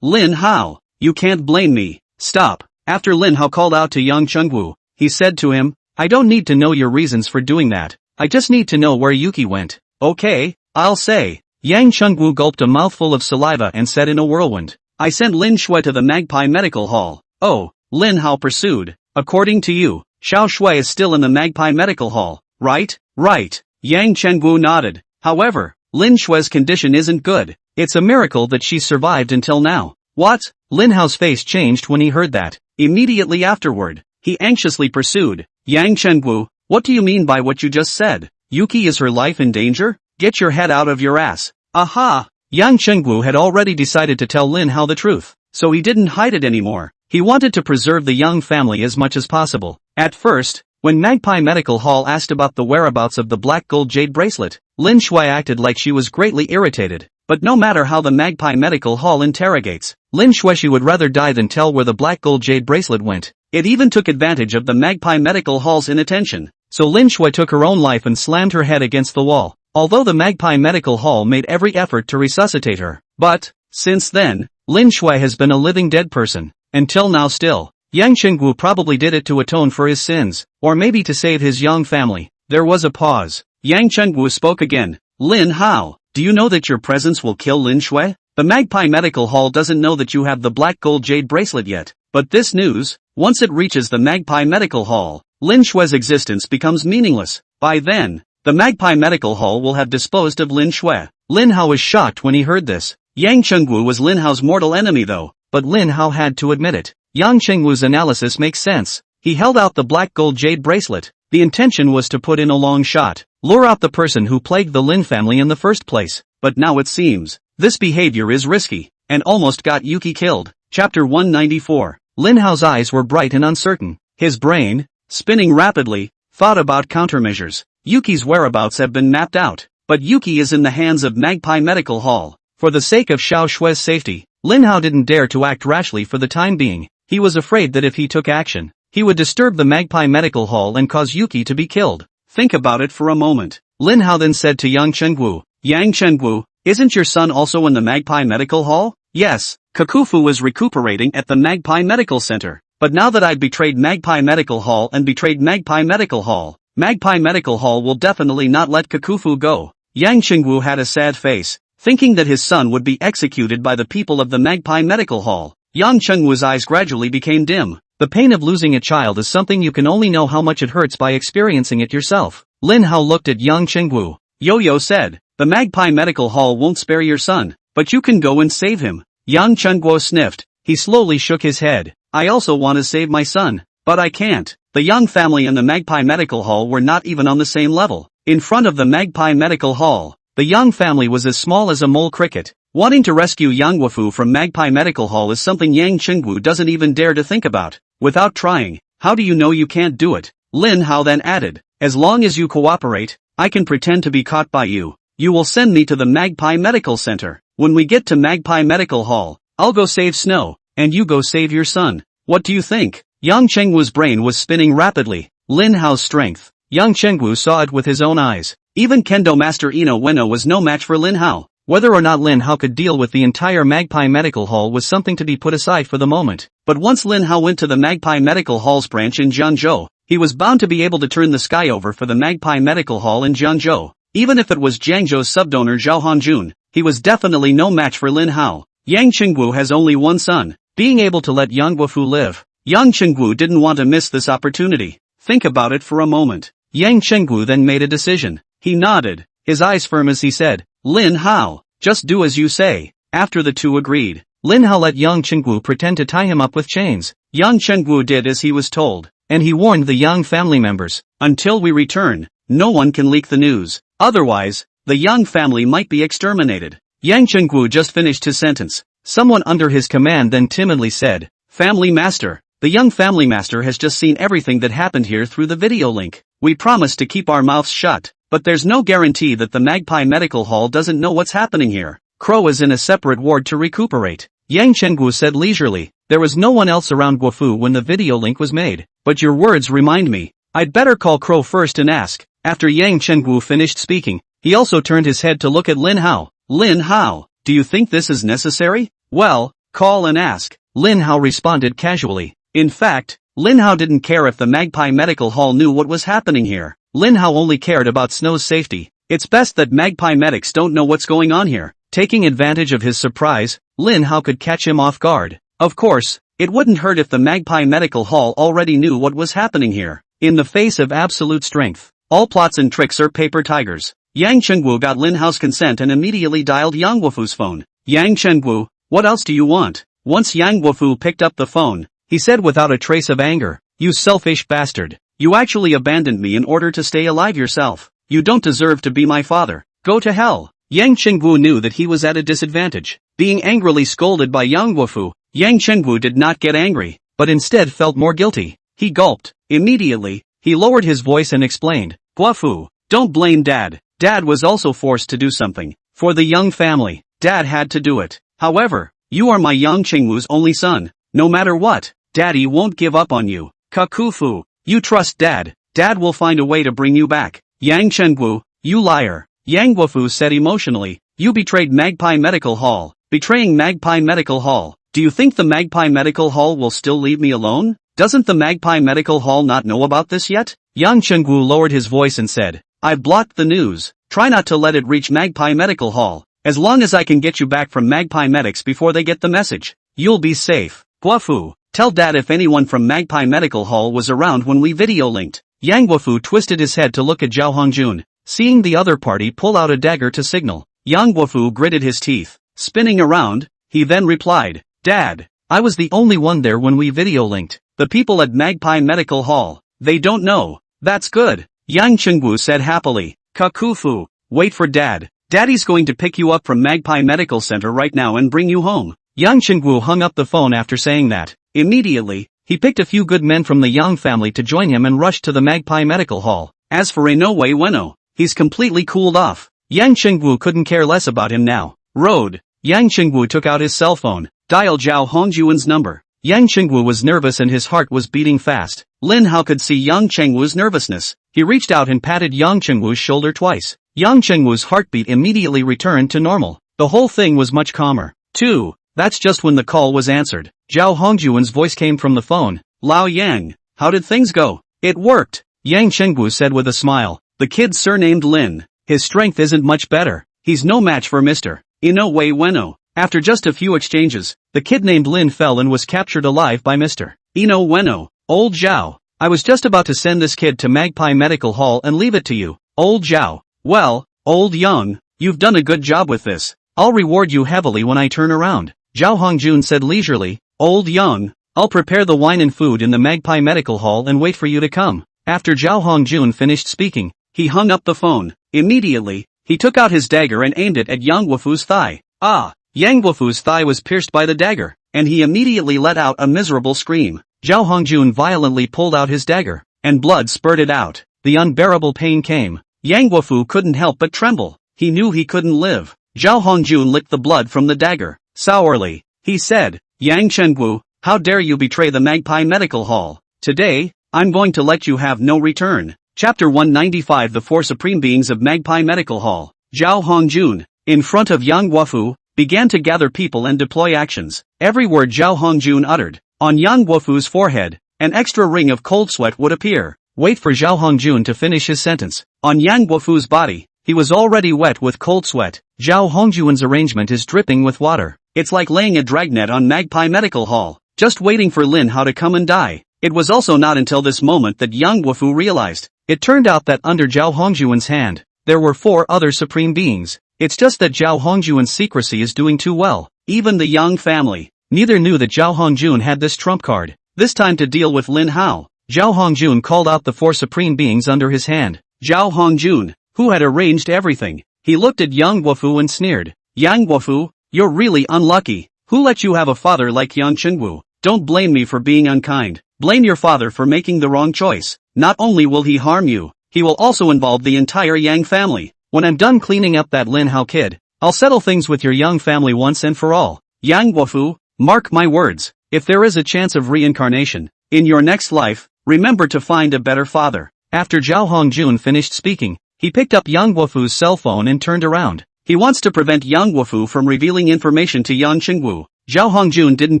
Lin Hao, you can't blame me. Stop. After Lin Hao called out to Yang Chengwu, he said to him, I don't need to know your reasons for doing that. I just need to know where Yuki went. Okay, I'll say. Yang Chengwu gulped a mouthful of saliva and said in a whirlwind, I sent Lin Shui to the Magpie Medical Hall. Oh, Lin Hao pursued. According to you, Xiao Shui is still in the Magpie Medical Hall, right? Right. Yang Chengwu nodded. However, Lin Shui's condition isn't good. It's a miracle that she survived until now. What? Lin Hao's face changed when he heard that. Immediately afterward, he anxiously pursued. Yang Chengwu, what do you mean by what you just said? Yuki, is her life in danger? Get your head out of your ass. Aha! Yang Chengwu had already decided to tell Lin Hao the truth, so he didn't hide it anymore. He wanted to preserve the Yang family as much as possible. At first, when Magpie Medical Hall asked about the whereabouts of the black gold jade bracelet, Lin Shui acted like she was greatly irritated. But no matter how the Magpie Medical Hall interrogates, Lin Shui would rather die than tell where the black gold jade bracelet went. It even took advantage of the Magpie Medical Hall's inattention. So Lin Shui took her own life and slammed her head against the wall. Although the Magpie Medical Hall made every effort to resuscitate her. But, since then, Lin Shui has been a living dead person. Until now still. Yang Chengwu probably did it to atone for his sins, or maybe to save his Yang family. There was a pause. Yang Chengwu spoke again. Lin Hao, do you know that your presence will kill Lin Shui? The Magpie Medical Hall doesn't know that you have the black gold jade bracelet yet. But this news, once it reaches the Magpie Medical Hall, Lin Shui's existence becomes meaningless. By then, the Magpie Medical Hall will have disposed of Lin Shui. Lin Hao was shocked when he heard this. Yang Chengwu was Lin Hao's mortal enemy though, but Lin Hao had to admit it. Yang Chengwu's analysis makes sense. He held out the black gold jade bracelet. The intention was to put in a long shot, lure out the person who plagued the Lin family in the first place. But now it seems, this behavior is risky, and almost got Yuki killed. Chapter 194. Lin Hao's eyes were bright and uncertain. His brain, spinning rapidly, thought about countermeasures. Yuki's whereabouts have been mapped out, but Yuki is in the hands of Magpie Medical Hall. For the sake of Xiao Shui's safety, Lin Hao didn't dare to act rashly for the time being. He was afraid that if he took action, he would disturb the Magpie Medical Hall and cause Yuki to be killed. Think about it for a moment. Lin Hao then said to Yang Chengwu, Yang Chengwu, isn't your son also in the Magpie Medical Hall? Yes, Kakufu was recuperating at the Magpie Medical Center. But now that I've betrayed Magpie Medical Hall and betrayed Magpie Medical Hall will definitely not let Kakufu go. Yang Chengwu had a sad face, thinking that his son would be executed by the people of the Magpie Medical Hall. Yang Chengwu's eyes gradually became dim. The pain of losing a child is something you can only know how much it hurts by experiencing it yourself. Lin Hao looked at Yang Chengwu. Yo-Yo said, the Magpie Medical Hall won't spare your son, but you can go and save him. Yang Chengwu sniffed. He slowly shook his head. I also want to save my son, but I can't. The Yang family and the Magpie Medical Hall were not even on the same level. In front of the Magpie Medical Hall, the Yang family was as small as a mole cricket. Wanting to rescue Yang Guofu from Magpie Medical Hall is something Yang Chengwu doesn't even dare to think about. Without trying, how do you know you can't do it? Lin Hao then added, as long as you cooperate, I can pretend to be caught by you. You will send me to the Magpie Medical Center. When we get to Magpie Medical Hall, I'll go save Snow, and you go save your son. What do you think? Yang Chengwu's brain was spinning rapidly. Lin Hao's strength. Yang Chengwu saw it with his own eyes. Even Kendo Master Ino Ueno was no match for Lin Hao. Whether or not Lin Hao could deal with the entire Magpie Medical Hall was something to be put aside for the moment. But once Lin Hao went to the Magpie Medical Hall's branch in Jianzhou, he was bound to be able to turn the sky over for the Magpie Medical Hall in Jianzhou. Even if it was Jiangzhou's subdonor Zhao Hongjun, he was definitely no match for Lin Hao. Yang Chengwu has only one son. Being able to let Yang Guofu live, Yang Chengwu didn't want to miss this opportunity. Think about it for a moment. Yang Chengwu then made a decision. He nodded, his eyes firm as he said, Lin Hao, just do as you say. After the two agreed, Lin Hao let Yang Chengwu pretend to tie him up with chains. Yang Chengwu did as he was told, and he warned the Yang family members, until we return, no one can leak the news. Otherwise, the Yang family might be exterminated. Yang Chengwu just finished his sentence. Someone under his command then timidly said, Family Master, the young family master has just seen everything that happened here through the video link. We promise to keep our mouths shut, but there's no guarantee that the Magpie Medical Hall doesn't know what's happening here. Crow is in a separate ward to recuperate. Yang Chengwu said leisurely, there was no one else around Guofu when the video link was made, but your words remind me. I'd better call Crow first and ask. After Yang Chengwu finished speaking, he also turned his head to look at Lin Hao. Lin Hao, do you think this is necessary? Well, call and ask. Lin Hao responded casually. In fact, Lin Hao didn't care if the Magpie Medical Hall knew what was happening here. Lin Hao only cared about Snow's safety. It's best that Magpie medics don't know what's going on here. Taking advantage of his surprise, Lin Hao could catch him off guard. Of course, it wouldn't hurt if the Magpie Medical Hall already knew what was happening here. In the face of absolute strength, all plots and tricks are paper tigers. Yang Chengwu got Lin Hao's consent and immediately dialed Yang Guofu's phone. Yang Chengwu, what else do you want? Once Yang Guofu picked up the phone, he said without a trace of anger, you selfish bastard. You actually abandoned me in order to stay alive yourself. You don't deserve to be my father. Go to hell. Yang Chengwu knew that he was at a disadvantage. Being angrily scolded by Yang Guofu, Yang Chengwu did not get angry, but instead felt more guilty. He gulped. Immediately, he lowered his voice and explained, Guofu, don't blame Dad. Dad was also forced to do something. For the Yang family, Dad had to do it. However, you are my Yang Chengwu's only son. No matter what, Daddy won't give up on you. Kakufu, you trust Dad. Dad will find a way to bring you back. Yang Chengwu, you liar. Yang Guofu said emotionally, you betrayed Magpie Medical Hall. Betraying Magpie Medical Hall. Do you think the Magpie Medical Hall will still leave me alone? Doesn't the Magpie Medical Hall not know about this yet? Yang Chengwu lowered his voice and said, I've blocked the news. Try not to let it reach Magpie Medical Hall. As long as I can get you back from Magpie Medics before they get the message, you'll be safe. Guofu, tell Dad if anyone from Magpie Medical Hall was around when we video linked. Yang Guofu twisted his head to look at Zhao Hongjun. Seeing the other party pull out a dagger to signal, Yang Guofu gritted his teeth. Spinning around, he then replied, Dad, I was the only one there when we video linked. The people at Magpie Medical Hall, they don't know. That's good. Yang Chengwu said happily. Kakufu, wait for Dad. Daddy's going to pick you up from Magpie Medical Center right now and bring you home. Yang Chengwu hung up the phone after saying that. Immediately, he picked a few good men from the Yang family to join him and rushed to the Magpie Medical Hall. As for Inoue Ueno, he's completely cooled off. Yang Chengwu couldn't care less about him now. Road. Yang Chengwu took out his cell phone, dialed Zhao Hongjuan's number. Yang Chengwu was nervous and his heart was beating fast. Lin Hao could see Yang Chengwu's nervousness. He reached out and patted Yang Chengwu's shoulder twice. Yang Chengwu's heartbeat immediately returned to normal. The whole thing was much calmer. 2. That's just when the call was answered. Zhao Hongjuan's voice came from the phone. Lao Yang, how did things go? It worked, Yang Chengwu said with a smile. The kid surnamed Lin. His strength isn't much better. He's no match for Mr. Inoue Ueno. After just a few exchanges, the kid named Lin fell and was captured alive by Mr. Inoue Ueno. Old Zhao, I was just about to send this kid to Magpie Medical Hall and leave it to you. Old Zhao, well, Old Young, you've done a good job with this. I'll reward you heavily when I turn around. Zhao Hongjun said leisurely. Old Young, I'll prepare the wine and food in the Magpie Medical Hall and wait for you to come. After Zhao Hongjun finished speaking, he hung up the phone. Immediately, he took out his dagger and aimed it at Yang Guofu's thigh. Ah! Yang Guofu's thigh was pierced by the dagger, and he immediately let out a miserable scream. Zhao Hongjun violently pulled out his dagger. and blood spurted out. The unbearable pain came. Yang Guofu couldn't help but tremble. He knew he couldn't live. Zhao Hongjun licked the blood from the dagger. Sourly, he said, Yang Chenggu, how dare you betray the Magpie Medical Hall? Today, I'm going to let you have no return. Chapter 195 The Four Supreme Beings of Magpie Medical Hall. Zhao Hongjun, in front of Yang Guofu, began to gather people and deploy actions. Every word Zhao Hongjun uttered, on Yang Guofu's forehead, an extra ring of cold sweat would appear. Wait for Zhao Hongjun to finish his sentence. On Yang Guofu's body, he was already wet with cold sweat. Zhao Hongjun's arrangement is dripping with water. It's like laying a dragnet on Magpie Medical Hall, just waiting for Lin Hao to come and die. It was also not until this moment that Yang Guofu realized. It turned out that under Zhao Hongjun's hand, there were 4 other supreme beings. It's just that Zhao Hongjun's secrecy is doing too well. Even the Yang family, neither knew that Zhao Hongjun had this trump card. This time to deal with Lin Hao, Zhao Hongjun called out the 4 supreme beings under his hand. Zhao Hongjun, who had arranged everything. He looked at Yang Guofu and sneered. Yang Guofu, you're really unlucky. Who let you have a father like Yang Chengwu? Don't blame me for being unkind. Blame your father for making the wrong choice. Not only will he harm you, he will also involve the entire Yang family. When I'm done cleaning up that Lin Hao kid, I'll settle things with your Yang family once and for all. Yang Guofu, mark my words, if there is a chance of reincarnation, in your next life, remember to find a better father. After Zhao Hongjun finished speaking, he picked up Yang Guofu's cell phone and turned around. He wants to prevent Yang Guofu from revealing information to Yang Chengwu. Zhao Hongjun didn't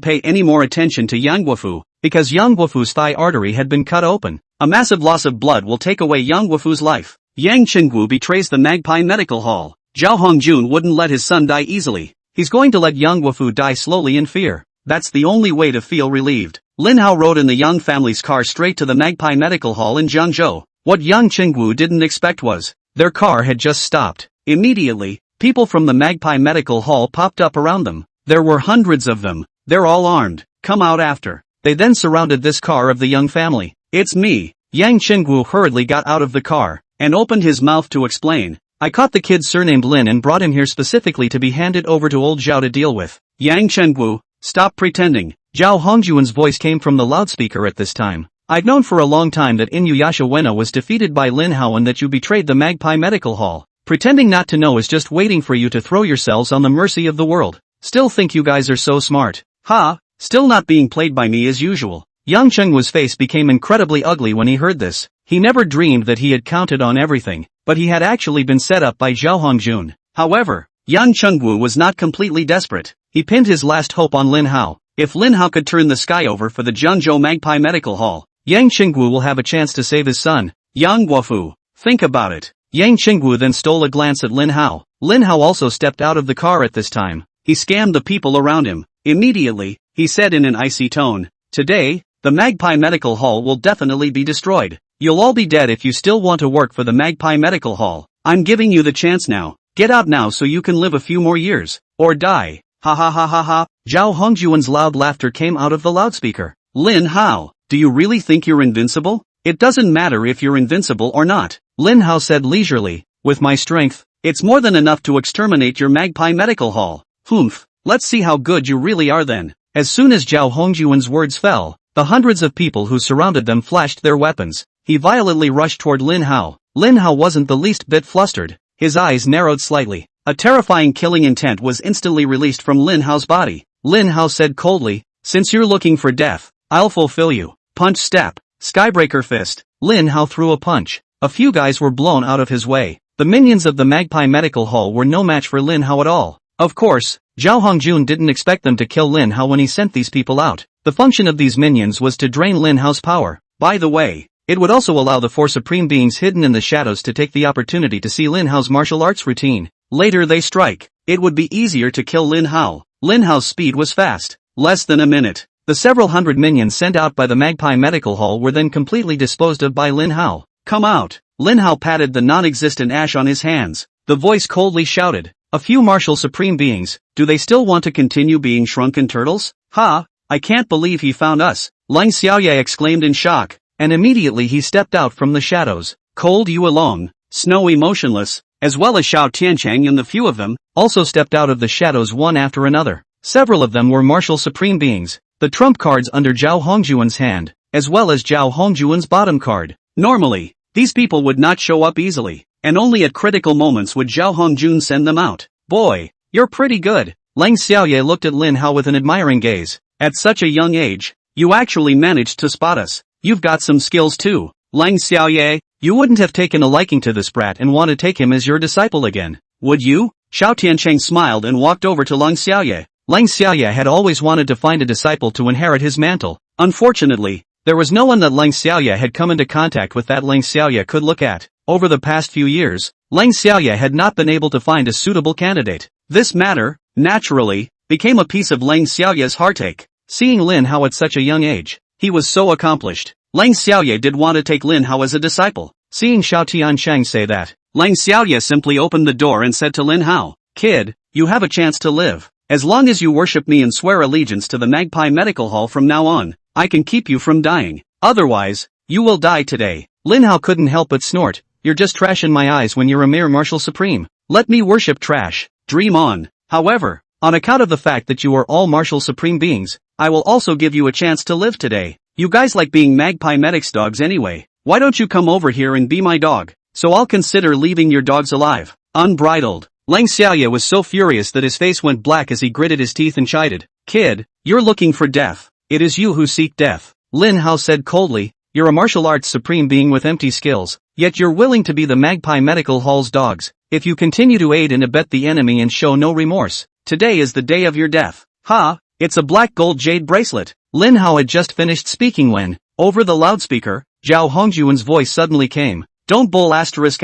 pay any more attention to Yang Guofu, because Yang Guofu's thigh artery had been cut open. A massive loss of blood will take away Yang Guofu's life. Yang Chengwu betrays the Magpie Medical Hall. Zhao Hongjun wouldn't let his son die easily. He's going to let Yang Guofu die slowly in fear. That's the only way to feel relieved. Lin Hao rode in the Yang family's car straight to the Magpie Medical Hall in Jiangzhou. What Yang Chengwu didn't expect was, their car had just stopped. Immediately, people from the Magpie Medical Hall popped up around them. There were hundreds of them. They're all armed. Come out after. They then surrounded this car of the Yang family. It's me. Yang Chengwu hurriedly got out of the car, and opened his mouth to explain. I caught the kid surnamed Lin and brought him here specifically to be handed over to old Zhao to deal with. Yang Chengwu, stop pretending. Zhao Hongjun's voice came from the loudspeaker at this time. I've known for a long time that Inuyasha Ueno was defeated by Lin Hao and that you betrayed the Magpie Medical Hall. Pretending not to know is just waiting for you to throw yourselves on the mercy of the world. Still think you guys are so smart. Ha, still not being played by me as usual. Yang Chengwu's face became incredibly ugly when he heard this. He never dreamed that he had counted on everything, but he had actually been set up by Zhao Hongjun. However, Yang Chengwu was not completely desperate. He pinned his last hope on Lin Hao. If Lin Hao could turn the sky over for the Jiangzhou Magpie Medical Hall, Yang Chengwu will have a chance to save his son. Yang Guofu, think about it. Yang Chengwu then stole a glance at Lin Hao. Lin Hao also stepped out of the car at this time. He scanned the people around him. Immediately, he said in an icy tone, today, the Magpie Medical Hall will definitely be destroyed. You'll all be dead if you still want to work for the Magpie Medical Hall. I'm giving you the chance now. Get out now so you can live a few more years. Or die. Ha ha ha ha ha. Zhao Hongjun's loud laughter came out of the loudspeaker. Lin Hao, do you really think you're invincible? It doesn't matter if you're invincible or not. Lin Hao said leisurely, with my strength, it's more than enough to exterminate your Magpie Medical Hall. Humph, let's see how good you really are then. As soon as Zhao Hongjun's words fell, the hundreds of people who surrounded them flashed their weapons. He violently rushed toward Lin Hao. Lin Hao wasn't the least bit flustered. His eyes narrowed slightly. A terrifying killing intent was instantly released from Lin Hao's body. Lin Hao said coldly, since you're looking for death, I'll fulfill you. Punch step. Skybreaker fist. Lin Hao threw a punch. A few guys were blown out of his way. The minions of the Magpie Medical Hall were no match for Lin Hao at all. Of course, Zhao Hongjun didn't expect them to kill Lin Hao when he sent these people out. The function of these minions was to drain Lin Hao's power. By the way, it would also allow the 4 supreme beings hidden in the shadows to take the opportunity to see Lin Hao's martial arts routine. Later they strike. It would be easier to kill Lin Hao. Lin Hao's speed was fast. Less than a minute. The several hundred minions sent out by the Magpie Medical Hall were then completely disposed of by Lin Hao. Come out. Lin Hao patted the non-existent ash on his hands. The voice coldly shouted. A few martial supreme beings, do they still want to continue being shrunken turtles? Ha! I can't believe he found us. Lang Xiaoye exclaimed in shock, and immediately he stepped out from the shadows. Cold Yu Along, snowy motionless, as well as Xiao Tianchang and the few of them, also stepped out of the shadows one after another. Several of them were martial supreme beings, the trump cards under Zhao Hongjun's hand. as well as Zhao Hongjuan's bottom card. Normally, these people would not show up easily, and only at critical moments would Zhao Hongjun send them out. Boy, you're pretty good. Lang Xiaoye looked at Lin Hao with an admiring gaze. At such a young age, you actually managed to spot us. You've got some skills too. Lang Xiaoye, you wouldn't have taken a liking to this brat and want to take him as your disciple again, would you? Xiao Tiancheng smiled and walked over to Lang Xiaoye. Lang Xiaoye had always wanted to find a disciple to inherit his mantle. Unfortunately, there was no one that Lang Xiaoye had come into contact with that Lang Xiaoye could look at. Over the past few years, Lang Xiaoye had not been able to find a suitable candidate. This matter, naturally, became a piece of Lang Xiaoye's heartache. Seeing Lin Hao at such a young age, he was so accomplished. Lang Xiaoye did want to take Lin Hao as a disciple. Seeing Xiao Tiancheng say that, Lang Xiaoye simply opened the door and said to Lin Hao, "Kid, you have a chance to live. As long as you worship me and swear allegiance to the Magpie Medical Hall from now on, I can keep you from dying. Otherwise, you will die today." Lin Hao couldn't help but snort. "You're just trash in my eyes when you're a mere martial supreme. Let me worship trash. Dream on. However, on account of the fact that you are all martial supreme beings, I will also give you a chance to live today. You guys like being Magpie Medic's dogs anyway. Why don't you come over here and be my dog? So I'll consider leaving your dogs alive." Unbridled, Lang Xiaoye was so furious that his face went black as he gritted his teeth and chided, "Kid, you're looking for death. It is you who seek death." Lin Hao said coldly, "You're a martial arts supreme being with empty skills, yet you're willing to be the Magpie Medical Hall's dogs. If you continue to aid and abet the enemy and show no remorse, today is the day of your death." "Ha, it's a black gold jade bracelet." Lin Hao had just finished speaking when, over the loudspeaker, Zhao Hongjuan's voice suddenly came. "Don't bull ***** with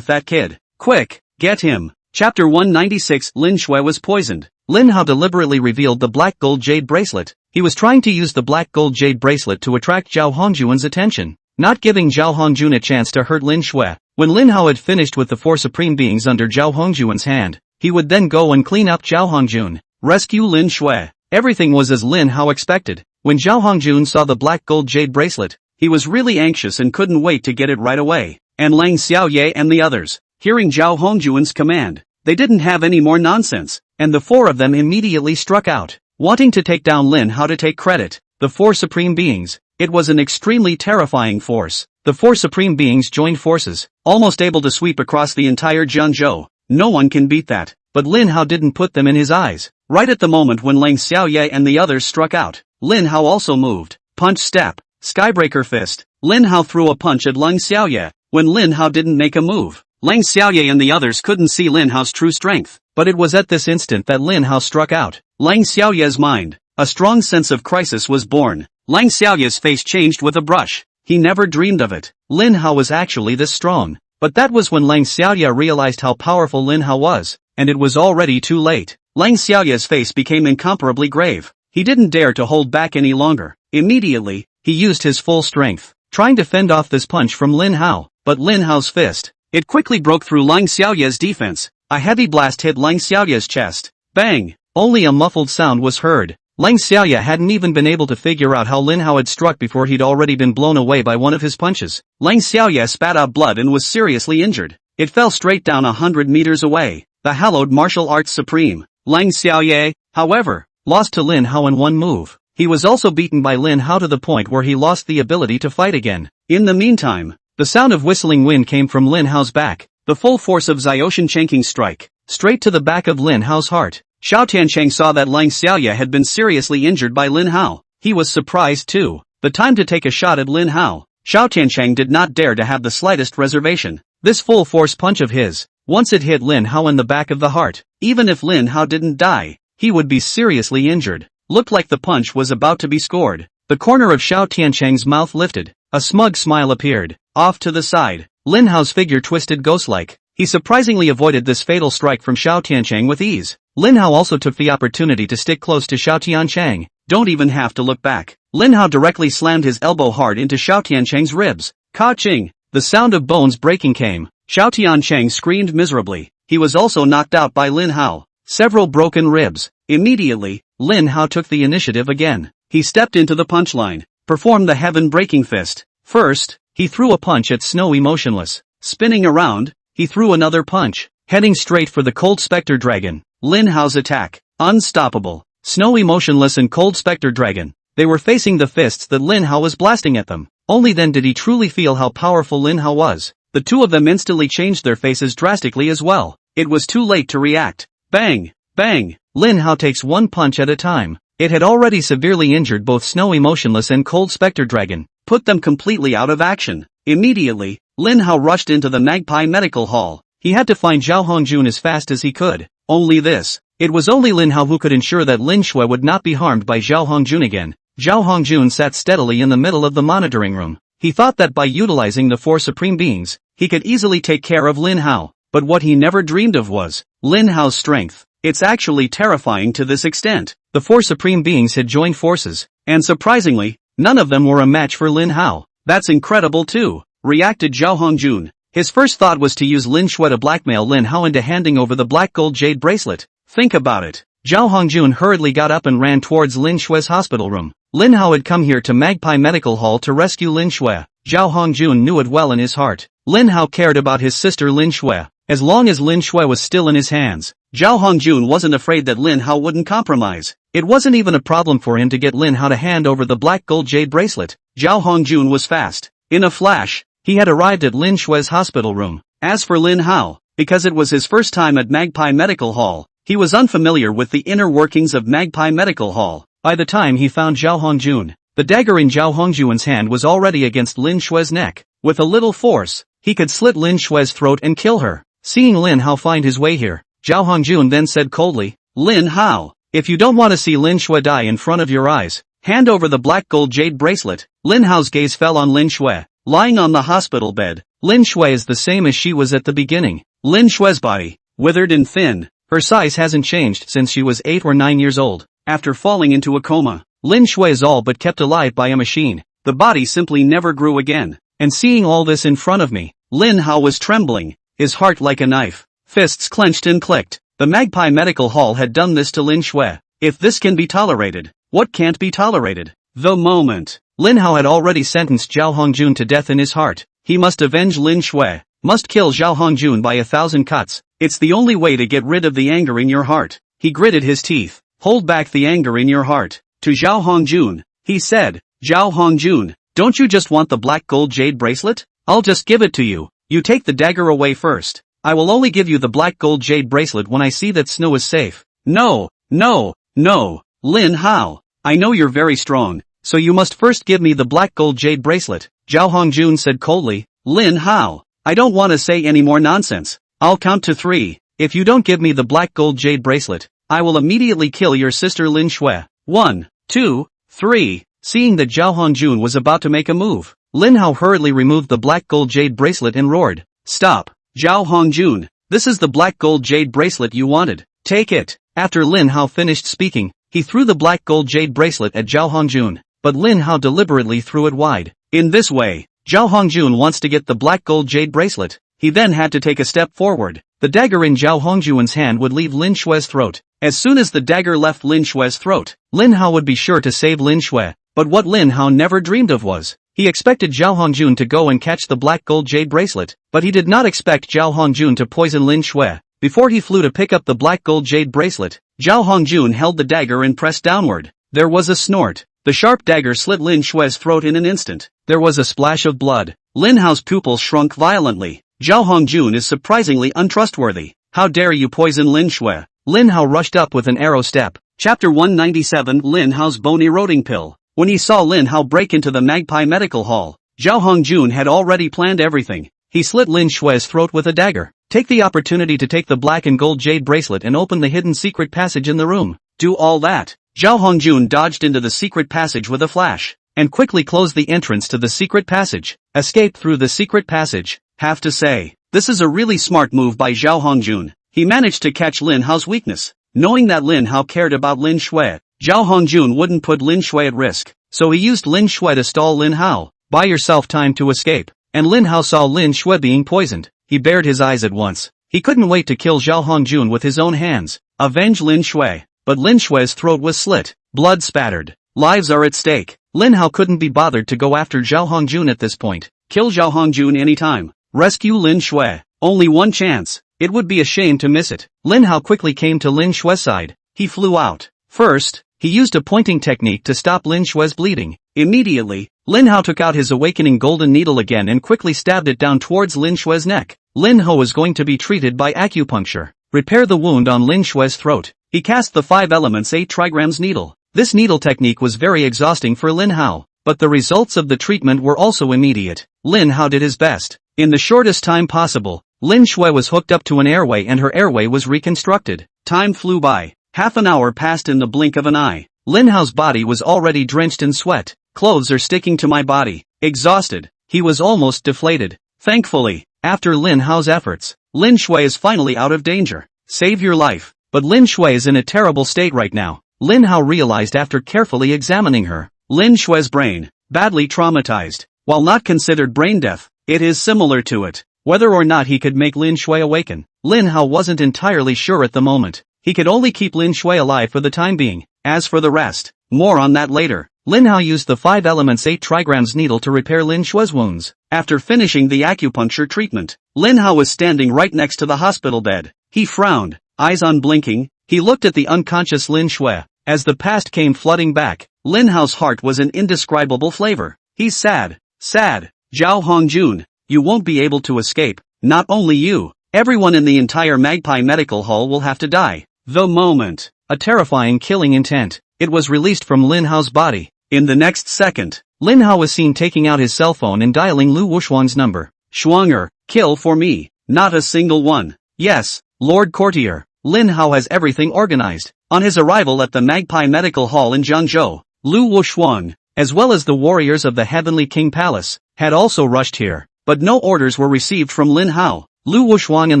that kid. Quick, get him." Chapter 196. Lin Shui was poisoned. Lin Hao deliberately revealed the black gold jade bracelet. He was trying to use the black gold jade bracelet to attract Zhao Hongjuan's attention, not giving Zhao Hongjun a chance to hurt Lin Shui. When Lin Hao had finished with the 4 supreme beings under Zhao Hongjuan's hand, he would then go and clean up Zhao Hongjun, rescue Lin Shui. Everything was as Lin Hao expected. When Zhao Hongjun saw the black gold jade bracelet, he was really anxious and couldn't wait to get it right away. And Lang Xiaoye and the others, hearing Zhao Hongjuan's command, they didn't have any more nonsense, and the 4 of them immediately struck out, wanting to take down Lin Hao to take credit. The 4 supreme beings. It was an extremely terrifying force. The 4 supreme beings joined forces, almost able to sweep across the entire Jiangyang. No one can beat that. But Lin Hao didn't put them in his eyes. Right at the moment when Lang Xiaoye and the others struck out, Lin Hao also moved. Punch step, skybreaker fist. Lin Hao threw a punch at Lang Xiaoye. When Lin Hao didn't make a move, Lang Xiaoye and the others couldn't see Lin Hao's true strength. But it was at this instant that Lin Hao struck out. Lang Xiaoye's mind, a strong sense of crisis was born. Lang Xiaoye's face changed with a brush. He never dreamed of it. Lin Hao was actually this strong. But that was when Lang Xiaoye realized how powerful Lin Hao was, and it was already too late. Lang Xiaoye's face became incomparably grave. He didn't dare to hold back any longer. Immediately, he used his full strength, trying to fend off this punch from Lin Hao. But Lin Hao's fist, it quickly broke through Lang Xiaoye's defense. A heavy blast hit Lang Xiaoye's chest. Bang! Only a muffled sound was heard. Lang Xiaoye hadn't even been able to figure out how Lin Hao had struck before he'd already been blown away by one of his punches. Lang Xiaoye spat out blood and was seriously injured. It fell straight down 100 meters away. The hallowed martial arts supreme, Lang Xiaoye, however, lost to Lin Hao in one move. He was also beaten by Lin Hao to the point where he lost the ability to fight again. In the meantime, the sound of whistling wind came from Lin Hao's back. The full force of Xiaoshan Chenking's strike, straight to the back of Lin Hao's heart. Xiao Tiancheng saw that Lang Xiaoye had been seriously injured by Lin Hao. He was surprised too. The time to take a shot at Lin Hao. Xiao Tiancheng did not dare to have the slightest reservation. This full force punch of his, once it hit Lin Hao in the back of the heart, even if Lin Hao didn't die, he would be seriously injured. Looked like the punch was about to be scored. The corner of Xiao Tiancheng's mouth lifted. A smug smile appeared. Off to the side, Lin Hao's figure twisted ghost-like. He surprisingly avoided this fatal strike from Xiao Tiancheng with ease. Lin Hao also took the opportunity to stick close to Xiao Tiancheng. Don't even have to look back. Lin Hao directly slammed his elbow hard into Xiao Tiancheng's ribs. Ka-ching! The sound of bones breaking came. Xiao Tiancheng screamed miserably. He was also knocked out by Lin Hao. Several broken ribs. Immediately, Lin Hao took the initiative again. He stepped into the punchline, performed the heaven-breaking fist. First, he threw a punch at Snowy Motionless. Spinning around, he threw another punch, heading straight for the Cold Spectre Dragon. Lin Hao's attack, unstoppable. Snowy Motionless and Cold Spectre Dragon. They were facing the fists that Lin Hao was blasting at them. Only then did he truly feel how powerful Lin Hao was. The two of them instantly changed their faces drastically as well. It was too late to react. Bang! Bang! Lin Hao takes one punch at a time. It had already severely injured both Snowy Motionless and Cold Spectre Dragon, put them completely out of action. Immediately, Lin Hao rushed into the Magpie Medical Hall. He had to find Zhao Hongjun as fast as he could. Only this. It was only Lin Hao who could ensure that Lin Shui would not be harmed by Zhao Hongjun again. Zhao Hongjun sat steadily in the middle of the monitoring room. He thought that by utilizing the four supreme beings, he could easily take care of Lin Hao. But what he never dreamed of was Lin Hao's strength. It's actually terrifying to this extent. The four supreme beings had joined forces, and surprisingly, none of them were a match for Lin Hao. That's incredible too, reacted Zhao Hongjun. His first thought was to use Lin Shui to blackmail Lin Hao into handing over the black gold jade bracelet. Think about it. Zhao Hongjun hurriedly got up and ran towards Lin Shui's hospital room. Lin Hao had come here to Magpie Medical Hall to rescue Lin Shui. Zhao Hongjun knew it well in his heart. Lin Hao cared about his sister Lin Shui. As long as Lin Shui was still in his hands, Zhao Hongjun wasn't afraid that Lin Hao wouldn't compromise. It wasn't even a problem for him to get Lin Hao to hand over the black gold jade bracelet. Zhao Hongjun was fast. In a flash, he had arrived at Lin Shui's hospital room. As for Lin Hao, because it was his first time at Magpie Medical Hall, he was unfamiliar with the inner workings of Magpie Medical Hall. By the time he found Zhao Hongjun, the dagger in Zhao Hongjun's hand was already against Lin Shui's neck. With a little force, he could slit Lin Shui's throat and kill her. Seeing Lin Hao find his way here, Zhao Hongjun then said coldly, "Lin Hao, if you don't want to see Lin Shui die in front of your eyes, hand over the black gold jade bracelet." Lin Hao's gaze fell on Lin Shui, lying on the hospital bed. Lin Shui is the same as she was at the beginning. Lin Shui's body, withered and thin. Her size hasn't changed since she was 8 or 9 years old. After falling into a coma, Lin Shui is all but kept alive by a machine. The body simply never grew again. And seeing all this in front of me, Lin Hao was trembling, his heart like a knife. Fists clenched and clicked. The Magpie Medical Hall had done this to Lin Shui. If this can be tolerated, what can't be tolerated? The moment. Lin Hao had already sentenced Zhao Hongjun to death in his heart. He must avenge Lin Shui, must kill Zhao Hongjun by 1,000 cuts. It's the only way to get rid of the anger in your heart. He gritted his teeth. Hold back the anger in your heart. To Zhao Hongjun, he said, "Zhao Hongjun, don't you just want the black gold jade bracelet? I'll just give it to you. You take the dagger away first. I will only give you the black gold jade bracelet when I see that Snow is safe." "No, no, no, Lin Hao. I know you're very strong, so you must first give me the black gold jade bracelet," Zhao Hongjun said coldly. "Lin Hao, I don't want to say any more nonsense. I'll count to 3. If you don't give me the black gold jade bracelet, I will immediately kill your sister Lin Shui. 1, 2, 3. Seeing that Zhao Hongjun was about to make a move, Lin Hao hurriedly removed the black gold jade bracelet and roared, "Stop, Zhao Hongjun. This is the black gold jade bracelet you wanted. Take it." After Lin Hao finished speaking, he threw the black gold jade bracelet at Zhao Hongjun, but Lin Hao deliberately threw it wide. In this way, Zhao Hongjun wants to get the black gold jade bracelet. He then had to take a step forward. The dagger in Zhao Hongjun's hand would leave Lin Shui's throat. As soon as the dagger left Lin Shui's throat, Lin Hao would be sure to save Lin Shui. But what Lin Hao never dreamed of was, he expected Zhao Hongjun to go and catch the black gold jade bracelet, but he did not expect Zhao Hongjun to poison Lin Shui. Before he flew to pick up the black gold jade bracelet, Zhao Hongjun held the dagger and pressed downward. There was a snort. The sharp dagger slit Lin Shui's throat in an instant. There was a splash of blood. Lin Hao's pupils shrunk violently. Zhao Hongjun is surprisingly untrustworthy. How dare you poison Lin Shui? Lin Hao rushed up with an arrow step. Chapter 197 Lin Hao's Bone Eroding Pill. When he saw Lin Hao break into the Magpie Medical Hall, Zhao Hongjun had already planned everything. He slit Lin Shui's throat with a dagger. Take the opportunity to take the black and gold jade bracelet and open the hidden secret passage in the room. Do all that. Zhao Hongjun dodged into the secret passage with a flash, and quickly closed the entrance to the secret passage. Escape through the secret passage. Have to say, this is a really smart move by Zhao Hongjun. He managed to catch Lin Hao's weakness. Knowing that Lin Hao cared about Lin Shui, Zhao Hongjun wouldn't put Lin Shui at risk, so he used Lin Shui to stall Lin Hao. Buy yourself time to escape. And Lin Hao saw Lin Shui being poisoned. He bared his eyes at once. He couldn't wait to kill Zhao Hongjun with his own hands. Avenge Lin Shui. But Lin Shui's throat was slit. Blood spattered. Lives are at stake. Lin Hao couldn't be bothered to go after Zhao Hongjun at this point. Kill Zhao Hongjun anytime. Rescue Lin Shui. Only one chance. It would be a shame to miss it. Lin Hao quickly came to Lin Shui's side. He flew out. First, he used a pointing technique to stop Lin Xue's bleeding. Immediately, Lin Hao took out his awakening golden needle again and quickly stabbed it down towards Lin Xue's neck. Lin Hao is going to be treated by acupuncture. Repair the wound on Lin Xue's throat. He cast the 5 elements 8 trigrams needle. This needle technique was very exhausting for Lin Hao, but the results of the treatment were also immediate. Lin Hao did his best. In the shortest time possible, Lin Xue was hooked up to an airway and her airway was reconstructed. Time flew by. Half an hour passed in the blink of an eye. Lin Hao's body was already drenched in sweat. Clothes are sticking to my body. Exhausted. He was almost deflated. Thankfully, after Lin Hao's efforts, Lin Xue is finally out of danger. Save your life. But Lin Xue is in a terrible state right now. Lin Hao realized after carefully examining her. Lin Xue's brain, badly traumatized. While not considered brain death, it is similar to it. Whether or not he could make Lin Xue awaken, Lin Hao wasn't entirely sure at the moment. He could only keep Lin Xue alive for the time being. As for the rest, more on that later. Lin Hao used the 5 elements 8 trigrams needle to repair Lin Xue's wounds. After finishing the acupuncture treatment, Lin Hao was standing right next to the hospital bed. He frowned, eyes unblinking. He looked at the unconscious Lin Xue. As the past came flooding back, Lin Hao's heart was an indescribable flavor. He's sad. Sad. Zhao Hongjun, you won't be able to escape. Not only you. Everyone in the entire Magpie Medical Hall will have to die. The moment a terrifying killing intent, it was released from Lin Hao's body. In the next second, Lin Hao was seen taking out his cell phone and dialing Lu Wushuang's number. Shuanger, kill for me. Not a single one. Yes, Lord Courtier. Lin Hao has everything organized. On his arrival at the Magpie Medical Hall in Jiangzhou, Lu Wushuang, as well as the warriors of the Heavenly King Palace, had also rushed here. But no orders were received from Lin Hao. Lu Wushuang and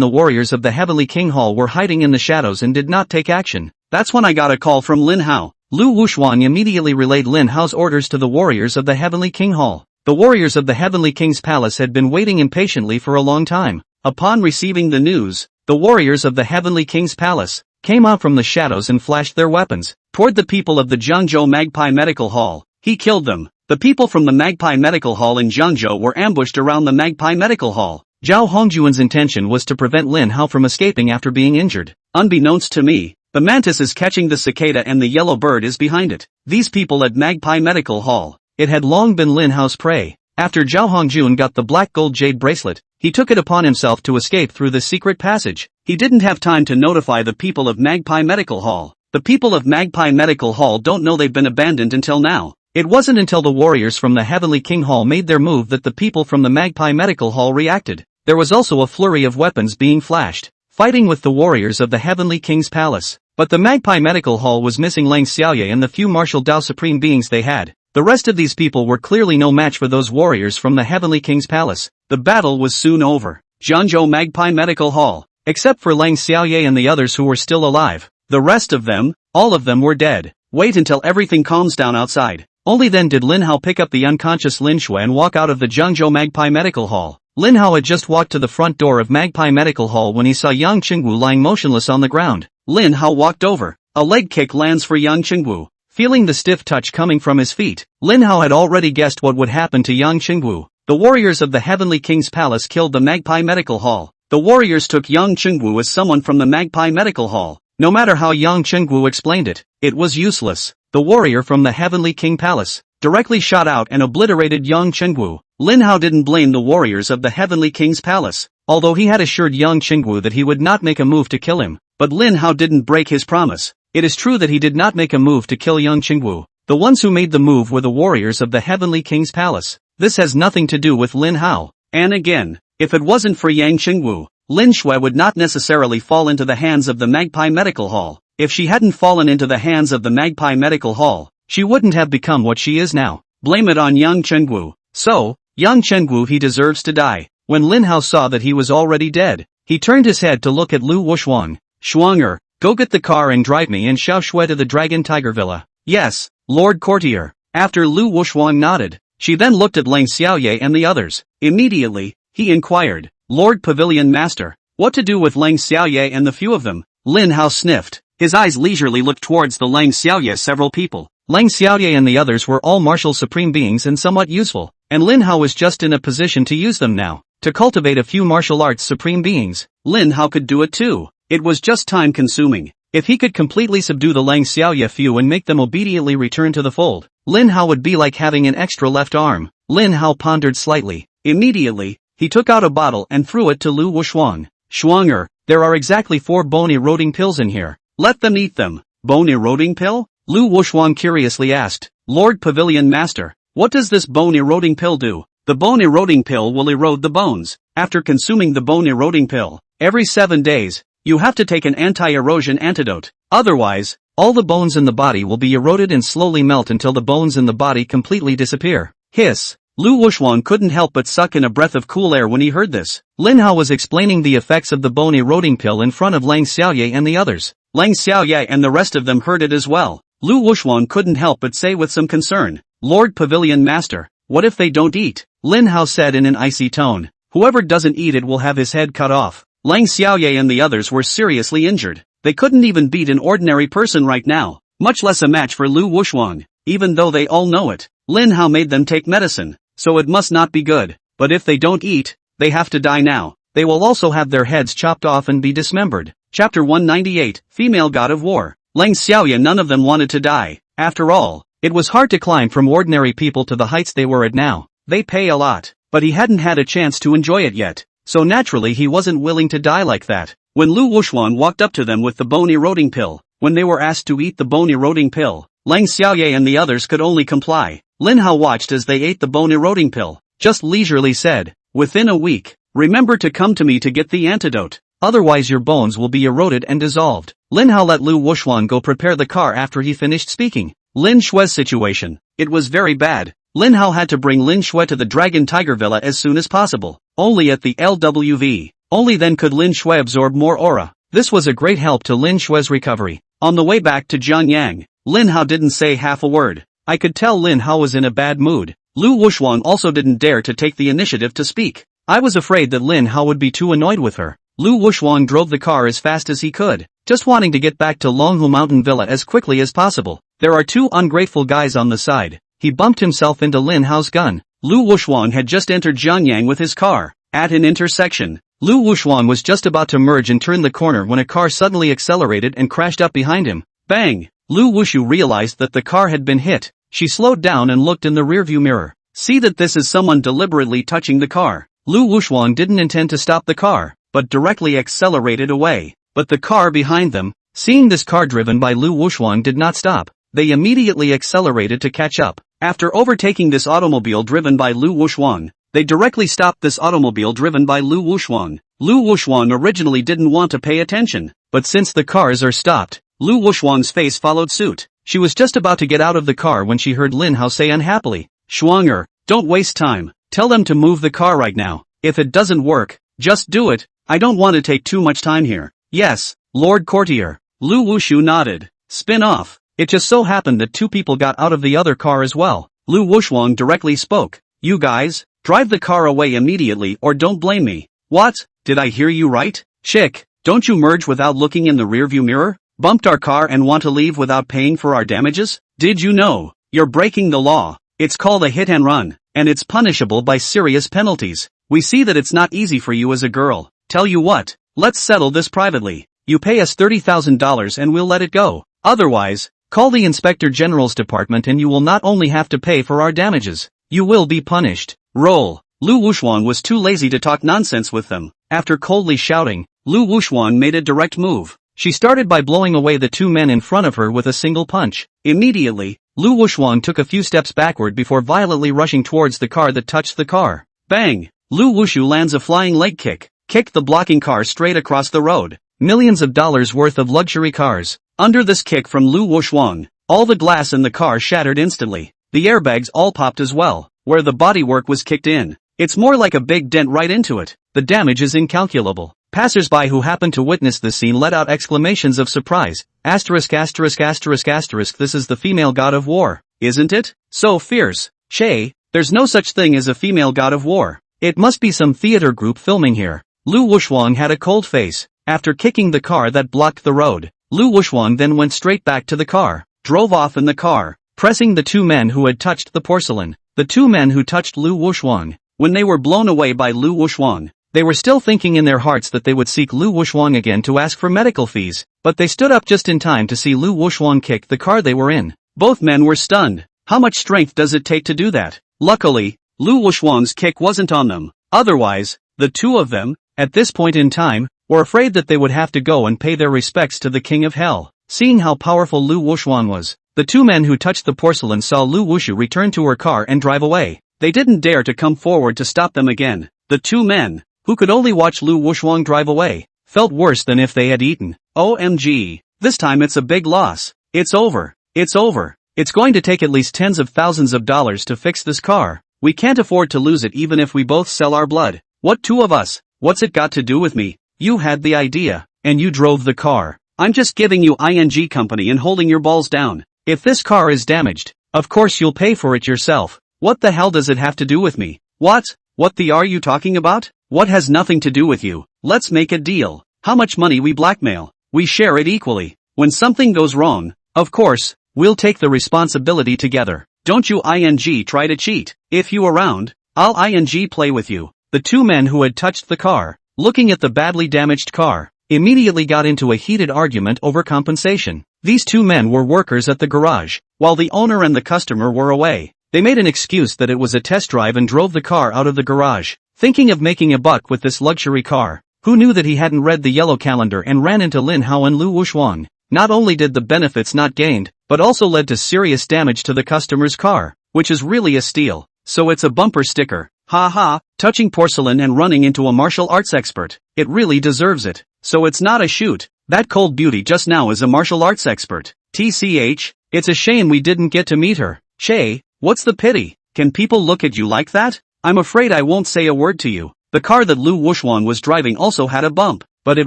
the warriors of the Heavenly King Hall were hiding in the shadows and did not take action. That's when I got a call from Lin Hao. Lu Wushuang immediately relayed Lin Hao's orders to the warriors of the Heavenly King Hall. The warriors of the Heavenly King's Palace had been waiting impatiently for a long time. Upon receiving the news, the warriors of the Heavenly King's Palace came out from the shadows and flashed their weapons toward the people of the Jiangzhou Magpie Medical Hall. He killed them. The people from the Magpie Medical Hall in Jiangzhou were ambushed around the Magpie Medical Hall. Zhao Hongjuan's intention was to prevent Lin Hao from escaping after being injured. Unbeknownst to me, the mantis is catching the cicada and the yellow bird is behind it. These people at Magpie Medical Hall, it had long been Lin Hao's prey. After Zhao Hongjun got the black gold jade bracelet, he took it upon himself to escape through the secret passage. He didn't have time to notify the people of Magpie Medical Hall. The people of Magpie Medical Hall don't know they've been abandoned until now. It wasn't until the warriors from the Heavenly King Hall made their move that the people from the Magpie Medical Hall reacted. There was also a flurry of weapons being flashed, fighting with the warriors of the Heavenly King's Palace. But the Magpie Medical Hall was missing Lang Xiaoye and the few martial Dao supreme beings they had. The rest of these people were clearly no match for those warriors from the Heavenly King's Palace. The battle was soon over. Jiangzhou Magpie Medical Hall, except for Lang Xiaoye and the others who were still alive. The rest of them, all of them were dead. Wait until everything calms down outside. Only then did Lin Hao pick up the unconscious Lin Xue and walk out of the Jiangzhou Magpie Medical Hall. Lin Hao had just walked to the front door of Magpie Medical Hall when he saw Yang Qingwu lying motionless on the ground. Lin Hao walked over. A leg kick lands for Yang Qingwu. Feeling the stiff touch coming from his feet, Lin Hao had already guessed what would happen to Yang Qingwu. The warriors of the Heavenly King's Palace killed the Magpie Medical Hall. The warriors took Yang Qingwu as someone from the Magpie Medical Hall. No matter how Yang Qingwu explained it, it was useless. The warrior from the Heavenly King Palace directly shot out and obliterated Yang Qingwu. Lin Hao didn't blame the warriors of the Heavenly King's Palace, although he had assured Yang Qingwu that he would not make a move to kill him. But Lin Hao didn't break his promise. It is true that he did not make a move to kill Yang Qingwu. The ones who made the move were the warriors of the Heavenly King's Palace. This has nothing to do with Lin Hao. And again, if it wasn't for Yang Qingwu, Lin Xue would not necessarily fall into the hands of the Magpie Medical Hall. If she hadn't fallen into the hands of the Magpie Medical Hall, she wouldn't have become what she is now. Blame it on Yang Qingwu. So, Yang Qingwu, he deserves to die. When Lin Hao saw that he was already dead, he turned his head to look at Lu Wushuang. Shuanger, go get the car and drive me and Xiao Shui to the Dragon Tiger Villa. Yes, Lord Courtier. After Lu Wushuang nodded, she then looked at Lang Xiaoye and the others. Immediately, he inquired, Lord Pavilion Master, what to do with Lang Xiaoye and the few of them? Lin Hao sniffed. His eyes leisurely looked towards the Lang Xiaoye several people. Lang Xiaoye and the others were all martial supreme beings and somewhat useful, and Lin Hao was just in a position to use them now. To cultivate a few martial arts supreme beings, Lin Hao could do it too. It was just time consuming. If he could completely subdue the Lang Xiaoye few and make them obediently return to the fold, Lin Hao would be like having an extra left arm. Lin Hao pondered slightly. Immediately, he took out a bottle and threw it to Lu Wushuang. Shuanger, there are exactly 4 bone-eroding pills in here. Let them eat them. Bone-eroding pill? Lu Wushuang curiously asked. Lord Pavilion Master, what does this bone-eroding pill do? The bone-eroding pill will erode the bones. After consuming the bone-eroding pill, every 7 days, you have to take an anti-erosion antidote. Otherwise, all the bones in the body will be eroded and slowly melt until the bones in the body completely disappear. Hiss. Lu Wushuang couldn't help but suck in a breath of cool air when he heard this. Lin Hao was explaining the effects of the bone-eroding pill in front of Lang Xiaoye and the others. Lang Xiaoye and the rest of them heard it as well. Lu Wushuang couldn't help but say with some concern, Lord Pavilion Master, what if they don't eat? Lin Hao said in an icy tone, whoever doesn't eat it will have his head cut off. Lang Xiaoye and the others were seriously injured. They couldn't even beat an ordinary person right now, much less a match for Lu Wushuang, even though they all know it. Lin Hao made them take medicine, so it must not be good, but if they don't eat, they have to die now. They will also have their heads chopped off and be dismembered. Chapter 198, Female God of War. Lang Xiaoye, none of them wanted to die. After all, it was hard to climb from ordinary people to the heights they were at now. They pay a lot, but he hadn't had a chance to enjoy it yet, so naturally he wasn't willing to die like that. When Lu Wushuang walked up to them with the bone-eroding pill, when they were asked to eat the bone-eroding pill, Lang Xiaoye and the others could only comply. Lin Hao watched as they ate the bone-eroding pill, just leisurely said, within a week, remember to come to me to get the antidote, otherwise your bones will be eroded and dissolved. Lin Hao let Lu Wushuang go prepare the car after he finished speaking. Lin Shue's situation. It was very bad. Lin Hao had to bring Lin Shue to the Dragon Tiger Villa as soon as possible. Only at the LWV. Only then could Lin Shue absorb more aura. This was a great help to Lin Shue's recovery. On the way back to Jiangyang, Lin Hao didn't say half a word. I could tell Lin Hao was in a bad mood. Lu Wushuang also didn't dare to take the initiative to speak. I was afraid that Lin Hao would be too annoyed with her. Lu Wushuang drove the car as fast as he could, just wanting to get back to Longhu Mountain Villa as quickly as possible. There are 2 ungrateful guys on the side. He bumped himself into Lin Hao's gun. Lu Wushuang had just entered Jiangyang with his car. At an intersection, Lu Wushuang was just about to merge and turn the corner when a car suddenly accelerated and crashed up behind him. Bang! Lu Wushu realized that the car had been hit. She slowed down and looked in the rearview mirror. See that this is someone deliberately touching the car. Lu Wushuang didn't intend to stop the car, but directly accelerated away. But the car behind them, seeing this car driven by Lu Wushuang, did not stop. They immediately accelerated to catch up. After overtaking this automobile driven by Lu Wushuang, they directly stopped this automobile driven by Lu Wushuang. Lu Wushuang originally didn't want to pay attention, but since the cars are stopped, Lu Wushuang's face followed suit. She was just about to get out of the car when she heard Lin Hao say unhappily, Shuanger, don't waste time. Tell them to move the car right now. If it doesn't work, just do it. I don't want to take too much time here. Yes, Lord Courtier. Lu Wushu nodded. Spin off. It just so happened that 2 people got out of the other car as well. Lu Wushuang directly spoke. You guys, drive the car away immediately or don't blame me. What? Did I hear you right? Chick, don't you merge without looking in the rearview mirror? Bumped our car and want to leave without paying for our damages? Did you know? You're breaking the law. It's called a hit and run, and it's punishable by serious penalties. We see that it's not easy for you as a girl. Tell you what, let's settle this privately. You pay us $30,000 and we'll let it go. Otherwise, call the Inspector General's department and you will not only have to pay for our damages, you will be punished. Roll. Lu Wushuang was too lazy to talk nonsense with them. After coldly shouting, Lu Wushuang made a direct move. She started by blowing away the 2 men in front of her with a single punch. Immediately, Lu Wushuang took a few steps backward before violently rushing towards the car that touched the car. Bang! Lu Wushu lands a flying leg kick, kicked the blocking car straight across the road. Millions of dollars worth of luxury cars. Under this kick from Lu Wushuang, all the glass in the car shattered instantly. The airbags all popped as well, where the bodywork was kicked in. It's more like a big dent right into it. The damage is incalculable. Passers-by who happened to witness this scene let out exclamations of surprise. Asterisk asterisk asterisk asterisk. This is the female god of war, isn't it? So fierce. Che, there's no such thing as a female god of war. It must be some theater group filming here. Lu Wushuang had a cold face. After kicking the car that blocked the road, Lu Wushuang then went straight back to the car, drove off in the car, pressing the 2 men who had touched the porcelain. The 2 men who touched Lu Wushuang, when they were blown away by Lu Wushuang, They were still thinking in their hearts that they would seek Lu Wushuang again to ask for medical fees, but they stood up just in time to see Lu Wushuang kick the car they were in. Both men were stunned. How much strength does it take to do that? Luckily, Lu Wushuang's kick wasn't on them. Otherwise, the two of them, at this point in time, were afraid that they would have to go and pay their respects to the king of hell. Seeing how powerful Lu Wushuang was, the two men who touched the porcelain saw Lu Wushu return to her car and drive away. They didn't dare to come forward to stop them again. The two men, who could only watch Lu Wushuang drive away, felt worse than if they had eaten. OMG. This time it's a big loss. It's over. It's over. It's going to take at least tens of thousands of dollars to fix this car. We can't afford to lose it even if we both sell our blood. What, two of us? What's it got to do with me? You had the idea, and you drove the car. I'm just giving you ing company and holding your balls down. If this car is damaged, of course you'll pay for it yourself. What the hell does it have to do with me? What the are you talking about? What has nothing to do with you? Let's make a deal. How much money we blackmail? We share it equally. When something goes wrong, of course, we'll take the responsibility together. Don't you ing try to cheat. If you around, I'll ing play with you. The two men who had touched the car, looking at the badly damaged car, immediately got into a heated argument over compensation. These two men were workers at the garage, while the owner and the customer were away. They made an excuse that it was a test drive and drove the car out of the garage, thinking of making a buck with this luxury car. Who knew that he hadn't read the yellow calendar and ran into Lin Hao and Lu Wushuang? Not only did the benefits not gained, but also led to serious damage to the customer's car, which is really a steal. So it's a bumper sticker. Ha ha, touching porcelain and running into a martial arts expert. It really deserves it. So it's not a shoot. That cold beauty just now is a martial arts expert. TCH, it's a shame we didn't get to meet her. Shay, what's the pity? Can people look at you like that? I'm afraid I won't say a word to you. The car that Lu Wushuang was driving also had a bump, but it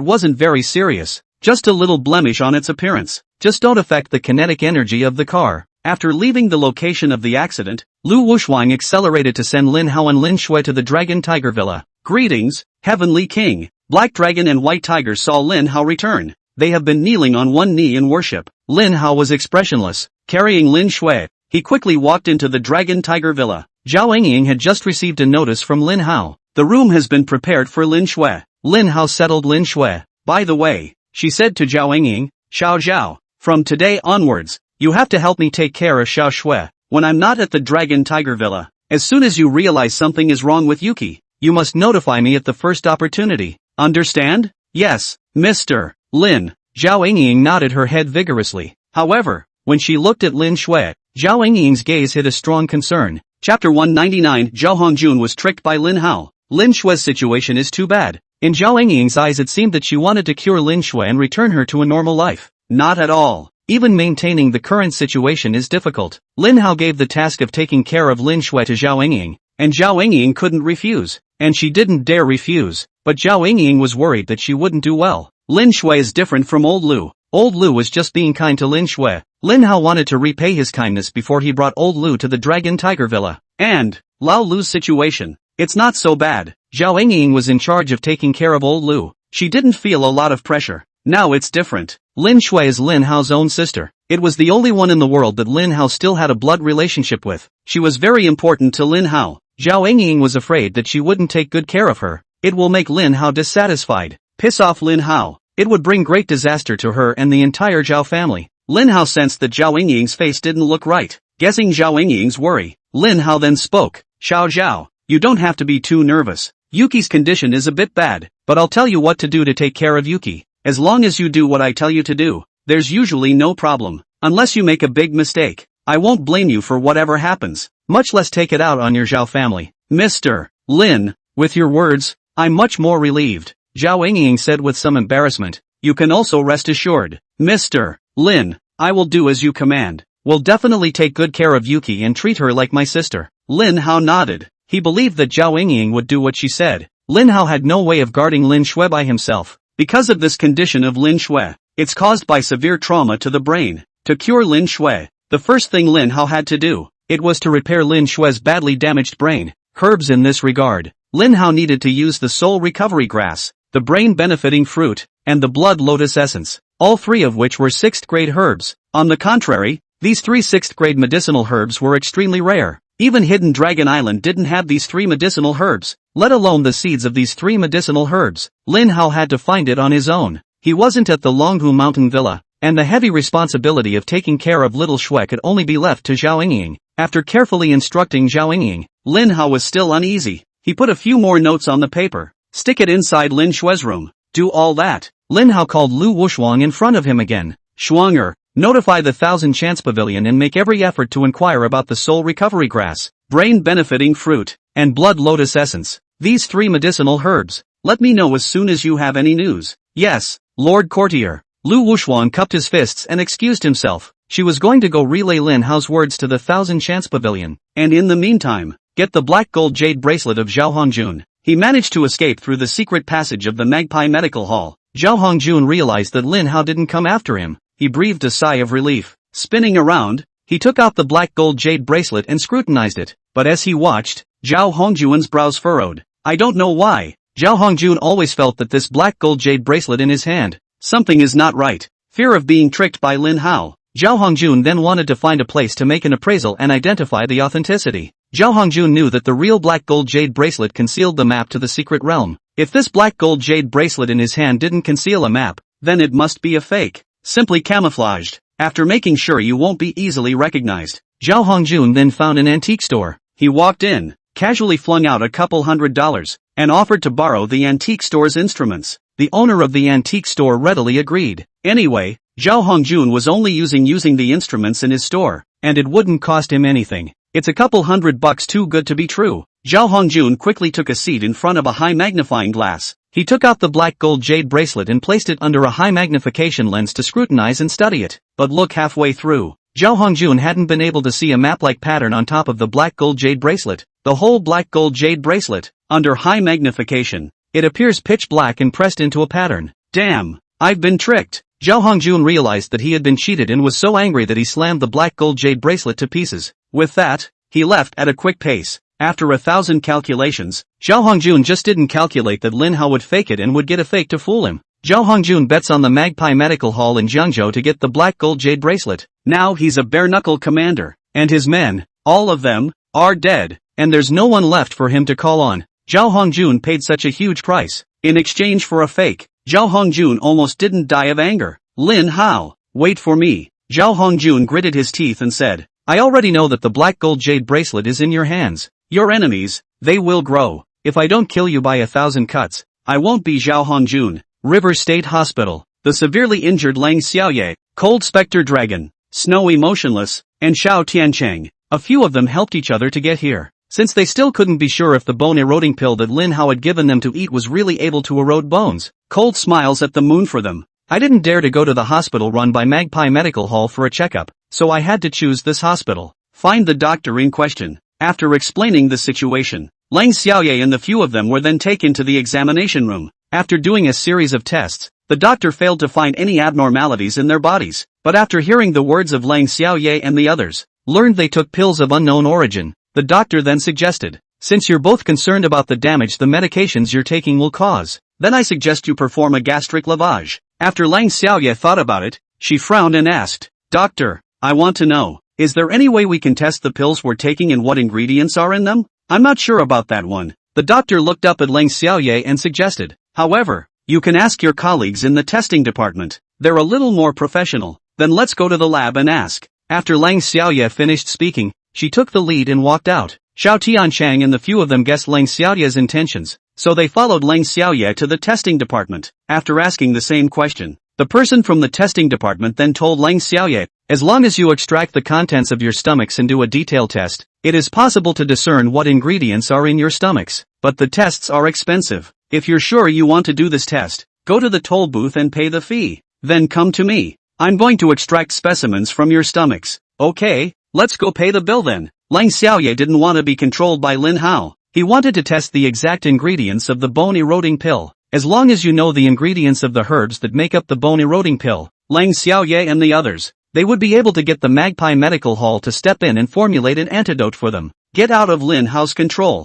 wasn't very serious. Just a little blemish on its appearance. Just don't affect the kinetic energy of the car. After leaving the location of the accident, Lu Wushuang accelerated to send Lin Hao and Lin Shui to the Dragon Tiger Villa. Greetings, Heavenly King. Black Dragon and White Tiger saw Lin Hao return. They have been kneeling on one knee in worship. Lin Hao was expressionless, carrying Lin Shui. He quickly walked into the Dragon Tiger Villa. Zhao Yingying had just received a notice from Lin Hao. The room has been prepared for Lin Shui. Lin Hao settled Lin Shui. By the way, she said to Zhao Yingying, Xiao Zhao, from today onwards, you have to help me take care of Xiao Shui. When I'm not at the Dragon Tiger Villa, as soon as you realize something is wrong with Yuki, you must notify me at the first opportunity. Understand? Yes, Mr. Lin. Zhao Yingying nodded her head vigorously. However, when she looked at Lin Shui, Zhao Yingying's gaze hid a strong concern. Chapter 199. Zhao Hongjun was tricked by Lin Hao. Lin Shui's situation is too bad. In Zhao Yingying's eyes it seemed that she wanted to cure Lin Shui and return her to a normal life. Not at all. Even maintaining the current situation is difficult. Lin Hao gave the task of taking care of Lin Shui to Zhao Yingying, and Zhao Yingying couldn't refuse. And she didn't dare refuse. But Zhao Yingying was worried that she wouldn't do well. Lin Shui is different from old Lu. Old Lu was just being kind to Lin Shui. Lin Hao wanted to repay his kindness before he brought old Lu to the Dragon Tiger Villa. And Lao Lu's situation, it's not so bad. Zhao Yingying was in charge of taking care of old Lu. She didn't feel a lot of pressure. Now it's different. Lin Shui is Lin Hao's own sister. It was the only one in the world that Lin Hao still had a blood relationship with. She was very important to Lin Hao. Zhao Yingying was afraid that she wouldn't take good care of her. It will make Lin Hao dissatisfied. Piss off Lin Hao. It would bring great disaster to her and the entire Zhao family. Lin Hao sensed that Zhao Yingying's face didn't look right. Guessing Zhao Yingying's worry, Lin Hao then spoke. Xiao Zhao, you don't have to be too nervous. Yuki's condition is a bit bad, but I'll tell you what to do to take care of Yuki. As long as you do what I tell you to do, there's usually no problem. Unless you make a big mistake, I won't blame you for whatever happens, much less take it out on your Zhao family. Mr. Lin, with your words, I'm much more relieved, Zhao Yingying said with some embarrassment. You can also rest assured, Mr. Lin, I will do as you command. Will definitely take good care of Yuki and treat her like my sister. Lin Hao nodded. He believed that Zhao Yingying would do what she said. Lin Hao had no way of guarding Lin Shui by himself. Because of this condition of Lin Shui, it's caused by severe trauma to the brain. To cure Lin Shui, the first thing Lin Hao had to do, it was to repair Lin Shui's badly damaged brain. Herbs in this regard. Lin Hao needed to use the soul recovery grass, the brain benefiting fruit, and the blood lotus essence, all three of which were 6th grade herbs. On the contrary, these three 6th grade medicinal herbs were extremely rare. Even Hidden Dragon Island didn't have these 3 medicinal herbs, let alone the seeds of these 3 medicinal herbs. Lin Hao had to find it on his own. He wasn't at the Longhu Mountain Villa, and the heavy responsibility of taking care of little Shui could only be left to Zhao Yingying. After carefully instructing Zhao Yingying, Lin Hao was still uneasy. He put a few more notes on the paper. Stick it inside Lin Shui's room. Do all that. Lin Hao called Lu Wushuang in front of him again. Shuanger, notify the 1000 Chance Pavilion and make every effort to inquire about the soul recovery grass, brain benefiting fruit, and blood lotus essence. These 3 medicinal herbs. Let me know as soon as you have any news. Yes, Lord Courtier. Lu Wushuang cupped his fists and excused himself. She was going to go relay Lin Hao's words to the 1000 Chance Pavilion, and in the meantime, get the black gold jade bracelet of Zhao Hongjun. He managed to escape through the secret passage of the Magpie Medical Hall. Zhao Hongjun realized that Lin Hao didn't come after him. He breathed a sigh of relief. Spinning around, he took out the black gold jade bracelet and scrutinized it. But as he watched, Zhao Hongjun's brows furrowed. I don't know why. Zhao Hongjun always felt that this black gold jade bracelet in his hand, something is not right. Fear of being tricked by Lin Hao. Zhao Hongjun then wanted to find a place to make an appraisal and identify the authenticity. Zhao Hongjun knew that the real black gold jade bracelet concealed the map to the secret realm. If this black gold jade bracelet in his hand didn't conceal a map, then it must be a fake. Simply camouflaged. After making sure you won't be easily recognized, Zhao Hongjun then found an antique store. He walked in, casually flung out a couple $100, and offered to borrow the antique store's instruments. The owner of the antique store readily agreed. Anyway, Zhao Hongjun was only using the instruments in his store, and it wouldn't cost him anything. It's a couple $100 too good to be true. Zhao Hongjun quickly took a seat in front of a high magnifying glass. He took out the black gold jade bracelet and placed it under a high magnification lens to scrutinize and study it. But look, halfway through, Zhao Hongjun hadn't been able to see a map-like pattern on top of the black gold jade bracelet. The whole black gold jade bracelet, under high magnification, it appears pitch black and pressed into a pattern. Damn, I've been tricked. Zhao Hongjun realized that he had been cheated and was so angry that he slammed the black gold jade bracelet to pieces. With that, he left at a quick pace. After 1,000 calculations, Zhao Hongjun just didn't calculate that Lin Hao would fake it and would get a fake to fool him. Zhao Hongjun bets on the Magpie Medical Hall in Jiangyang to get the black gold jade bracelet. Now he's a bare-knuckle commander, and his men, all of them, are dead, and there's no one left for him to call on. Zhao Hongjun paid such a huge price, in exchange for a fake. Zhao Hongjun almost didn't die of anger. Lin Hao, wait for me. Zhao Hongjun gritted his teeth and said, I already know that the black gold jade bracelet is in your hands. Your enemies, they will grow. If I don't kill you by 1,000 cuts, I won't be Zhao Hongjun. River State Hospital. The severely injured Lang Xiaoye, Cold Spectre Dragon, Snowy Motionless, and Xiao Tiancheng. A few of them helped each other to get here. Since they still couldn't be sure if the bone-eroding pill that Lin Hao had given them to eat was really able to erode bones, Cold smiles at the moon for them. I didn't dare to go to the hospital run by Magpie Medical Hall for a checkup, so I had to choose this hospital. Find the doctor in question. After explaining the situation, Lang Xiaoye and the few of them were then taken to the examination room. After doing a series of tests, the doctor failed to find any abnormalities in their bodies, but after hearing the words of Lang Xiaoye and the others, learned they took pills of unknown origin. The doctor then suggested, since you're both concerned about the damage the medications you're taking will cause, then I suggest you perform a gastric lavage. After Lang Xiaoye thought about it, she frowned and asked, Doctor, I want to know, is there any way we can test the pills we're taking and what ingredients are in them? I'm not sure about that one. The doctor looked up at Lang Xiaoye and suggested, however, you can ask your colleagues in the testing department. They're a little more professional. Then let's go to the lab and ask. After Lang Xiaoye finished speaking, she took the lead and walked out. Xiao Tianchang and the few of them guessed Lang Xiaoye's intentions, so they followed Lang Xiaoye to the testing department. After asking the same question, the person from the testing department then told Lang Xiaoye, as long as you extract the contents of your stomachs and do a detailed test, it is possible to discern what ingredients are in your stomachs, but the tests are expensive. If you're sure you want to do this test, go to the toll booth and pay the fee. Then come to me. I'm going to extract specimens from your stomachs. Okay, let's go pay the bill then. Lang Xiaoye didn't want to be controlled by Lin Hao. He wanted to test the exact ingredients of the bone-eroding pill. As long as you know the ingredients of the herbs that make up the bone-eroding pill, Lang Xiaoye and the others, they would be able to get the Magpie Medical Hall to step in and formulate an antidote for them. Get out of Lin Hao's control.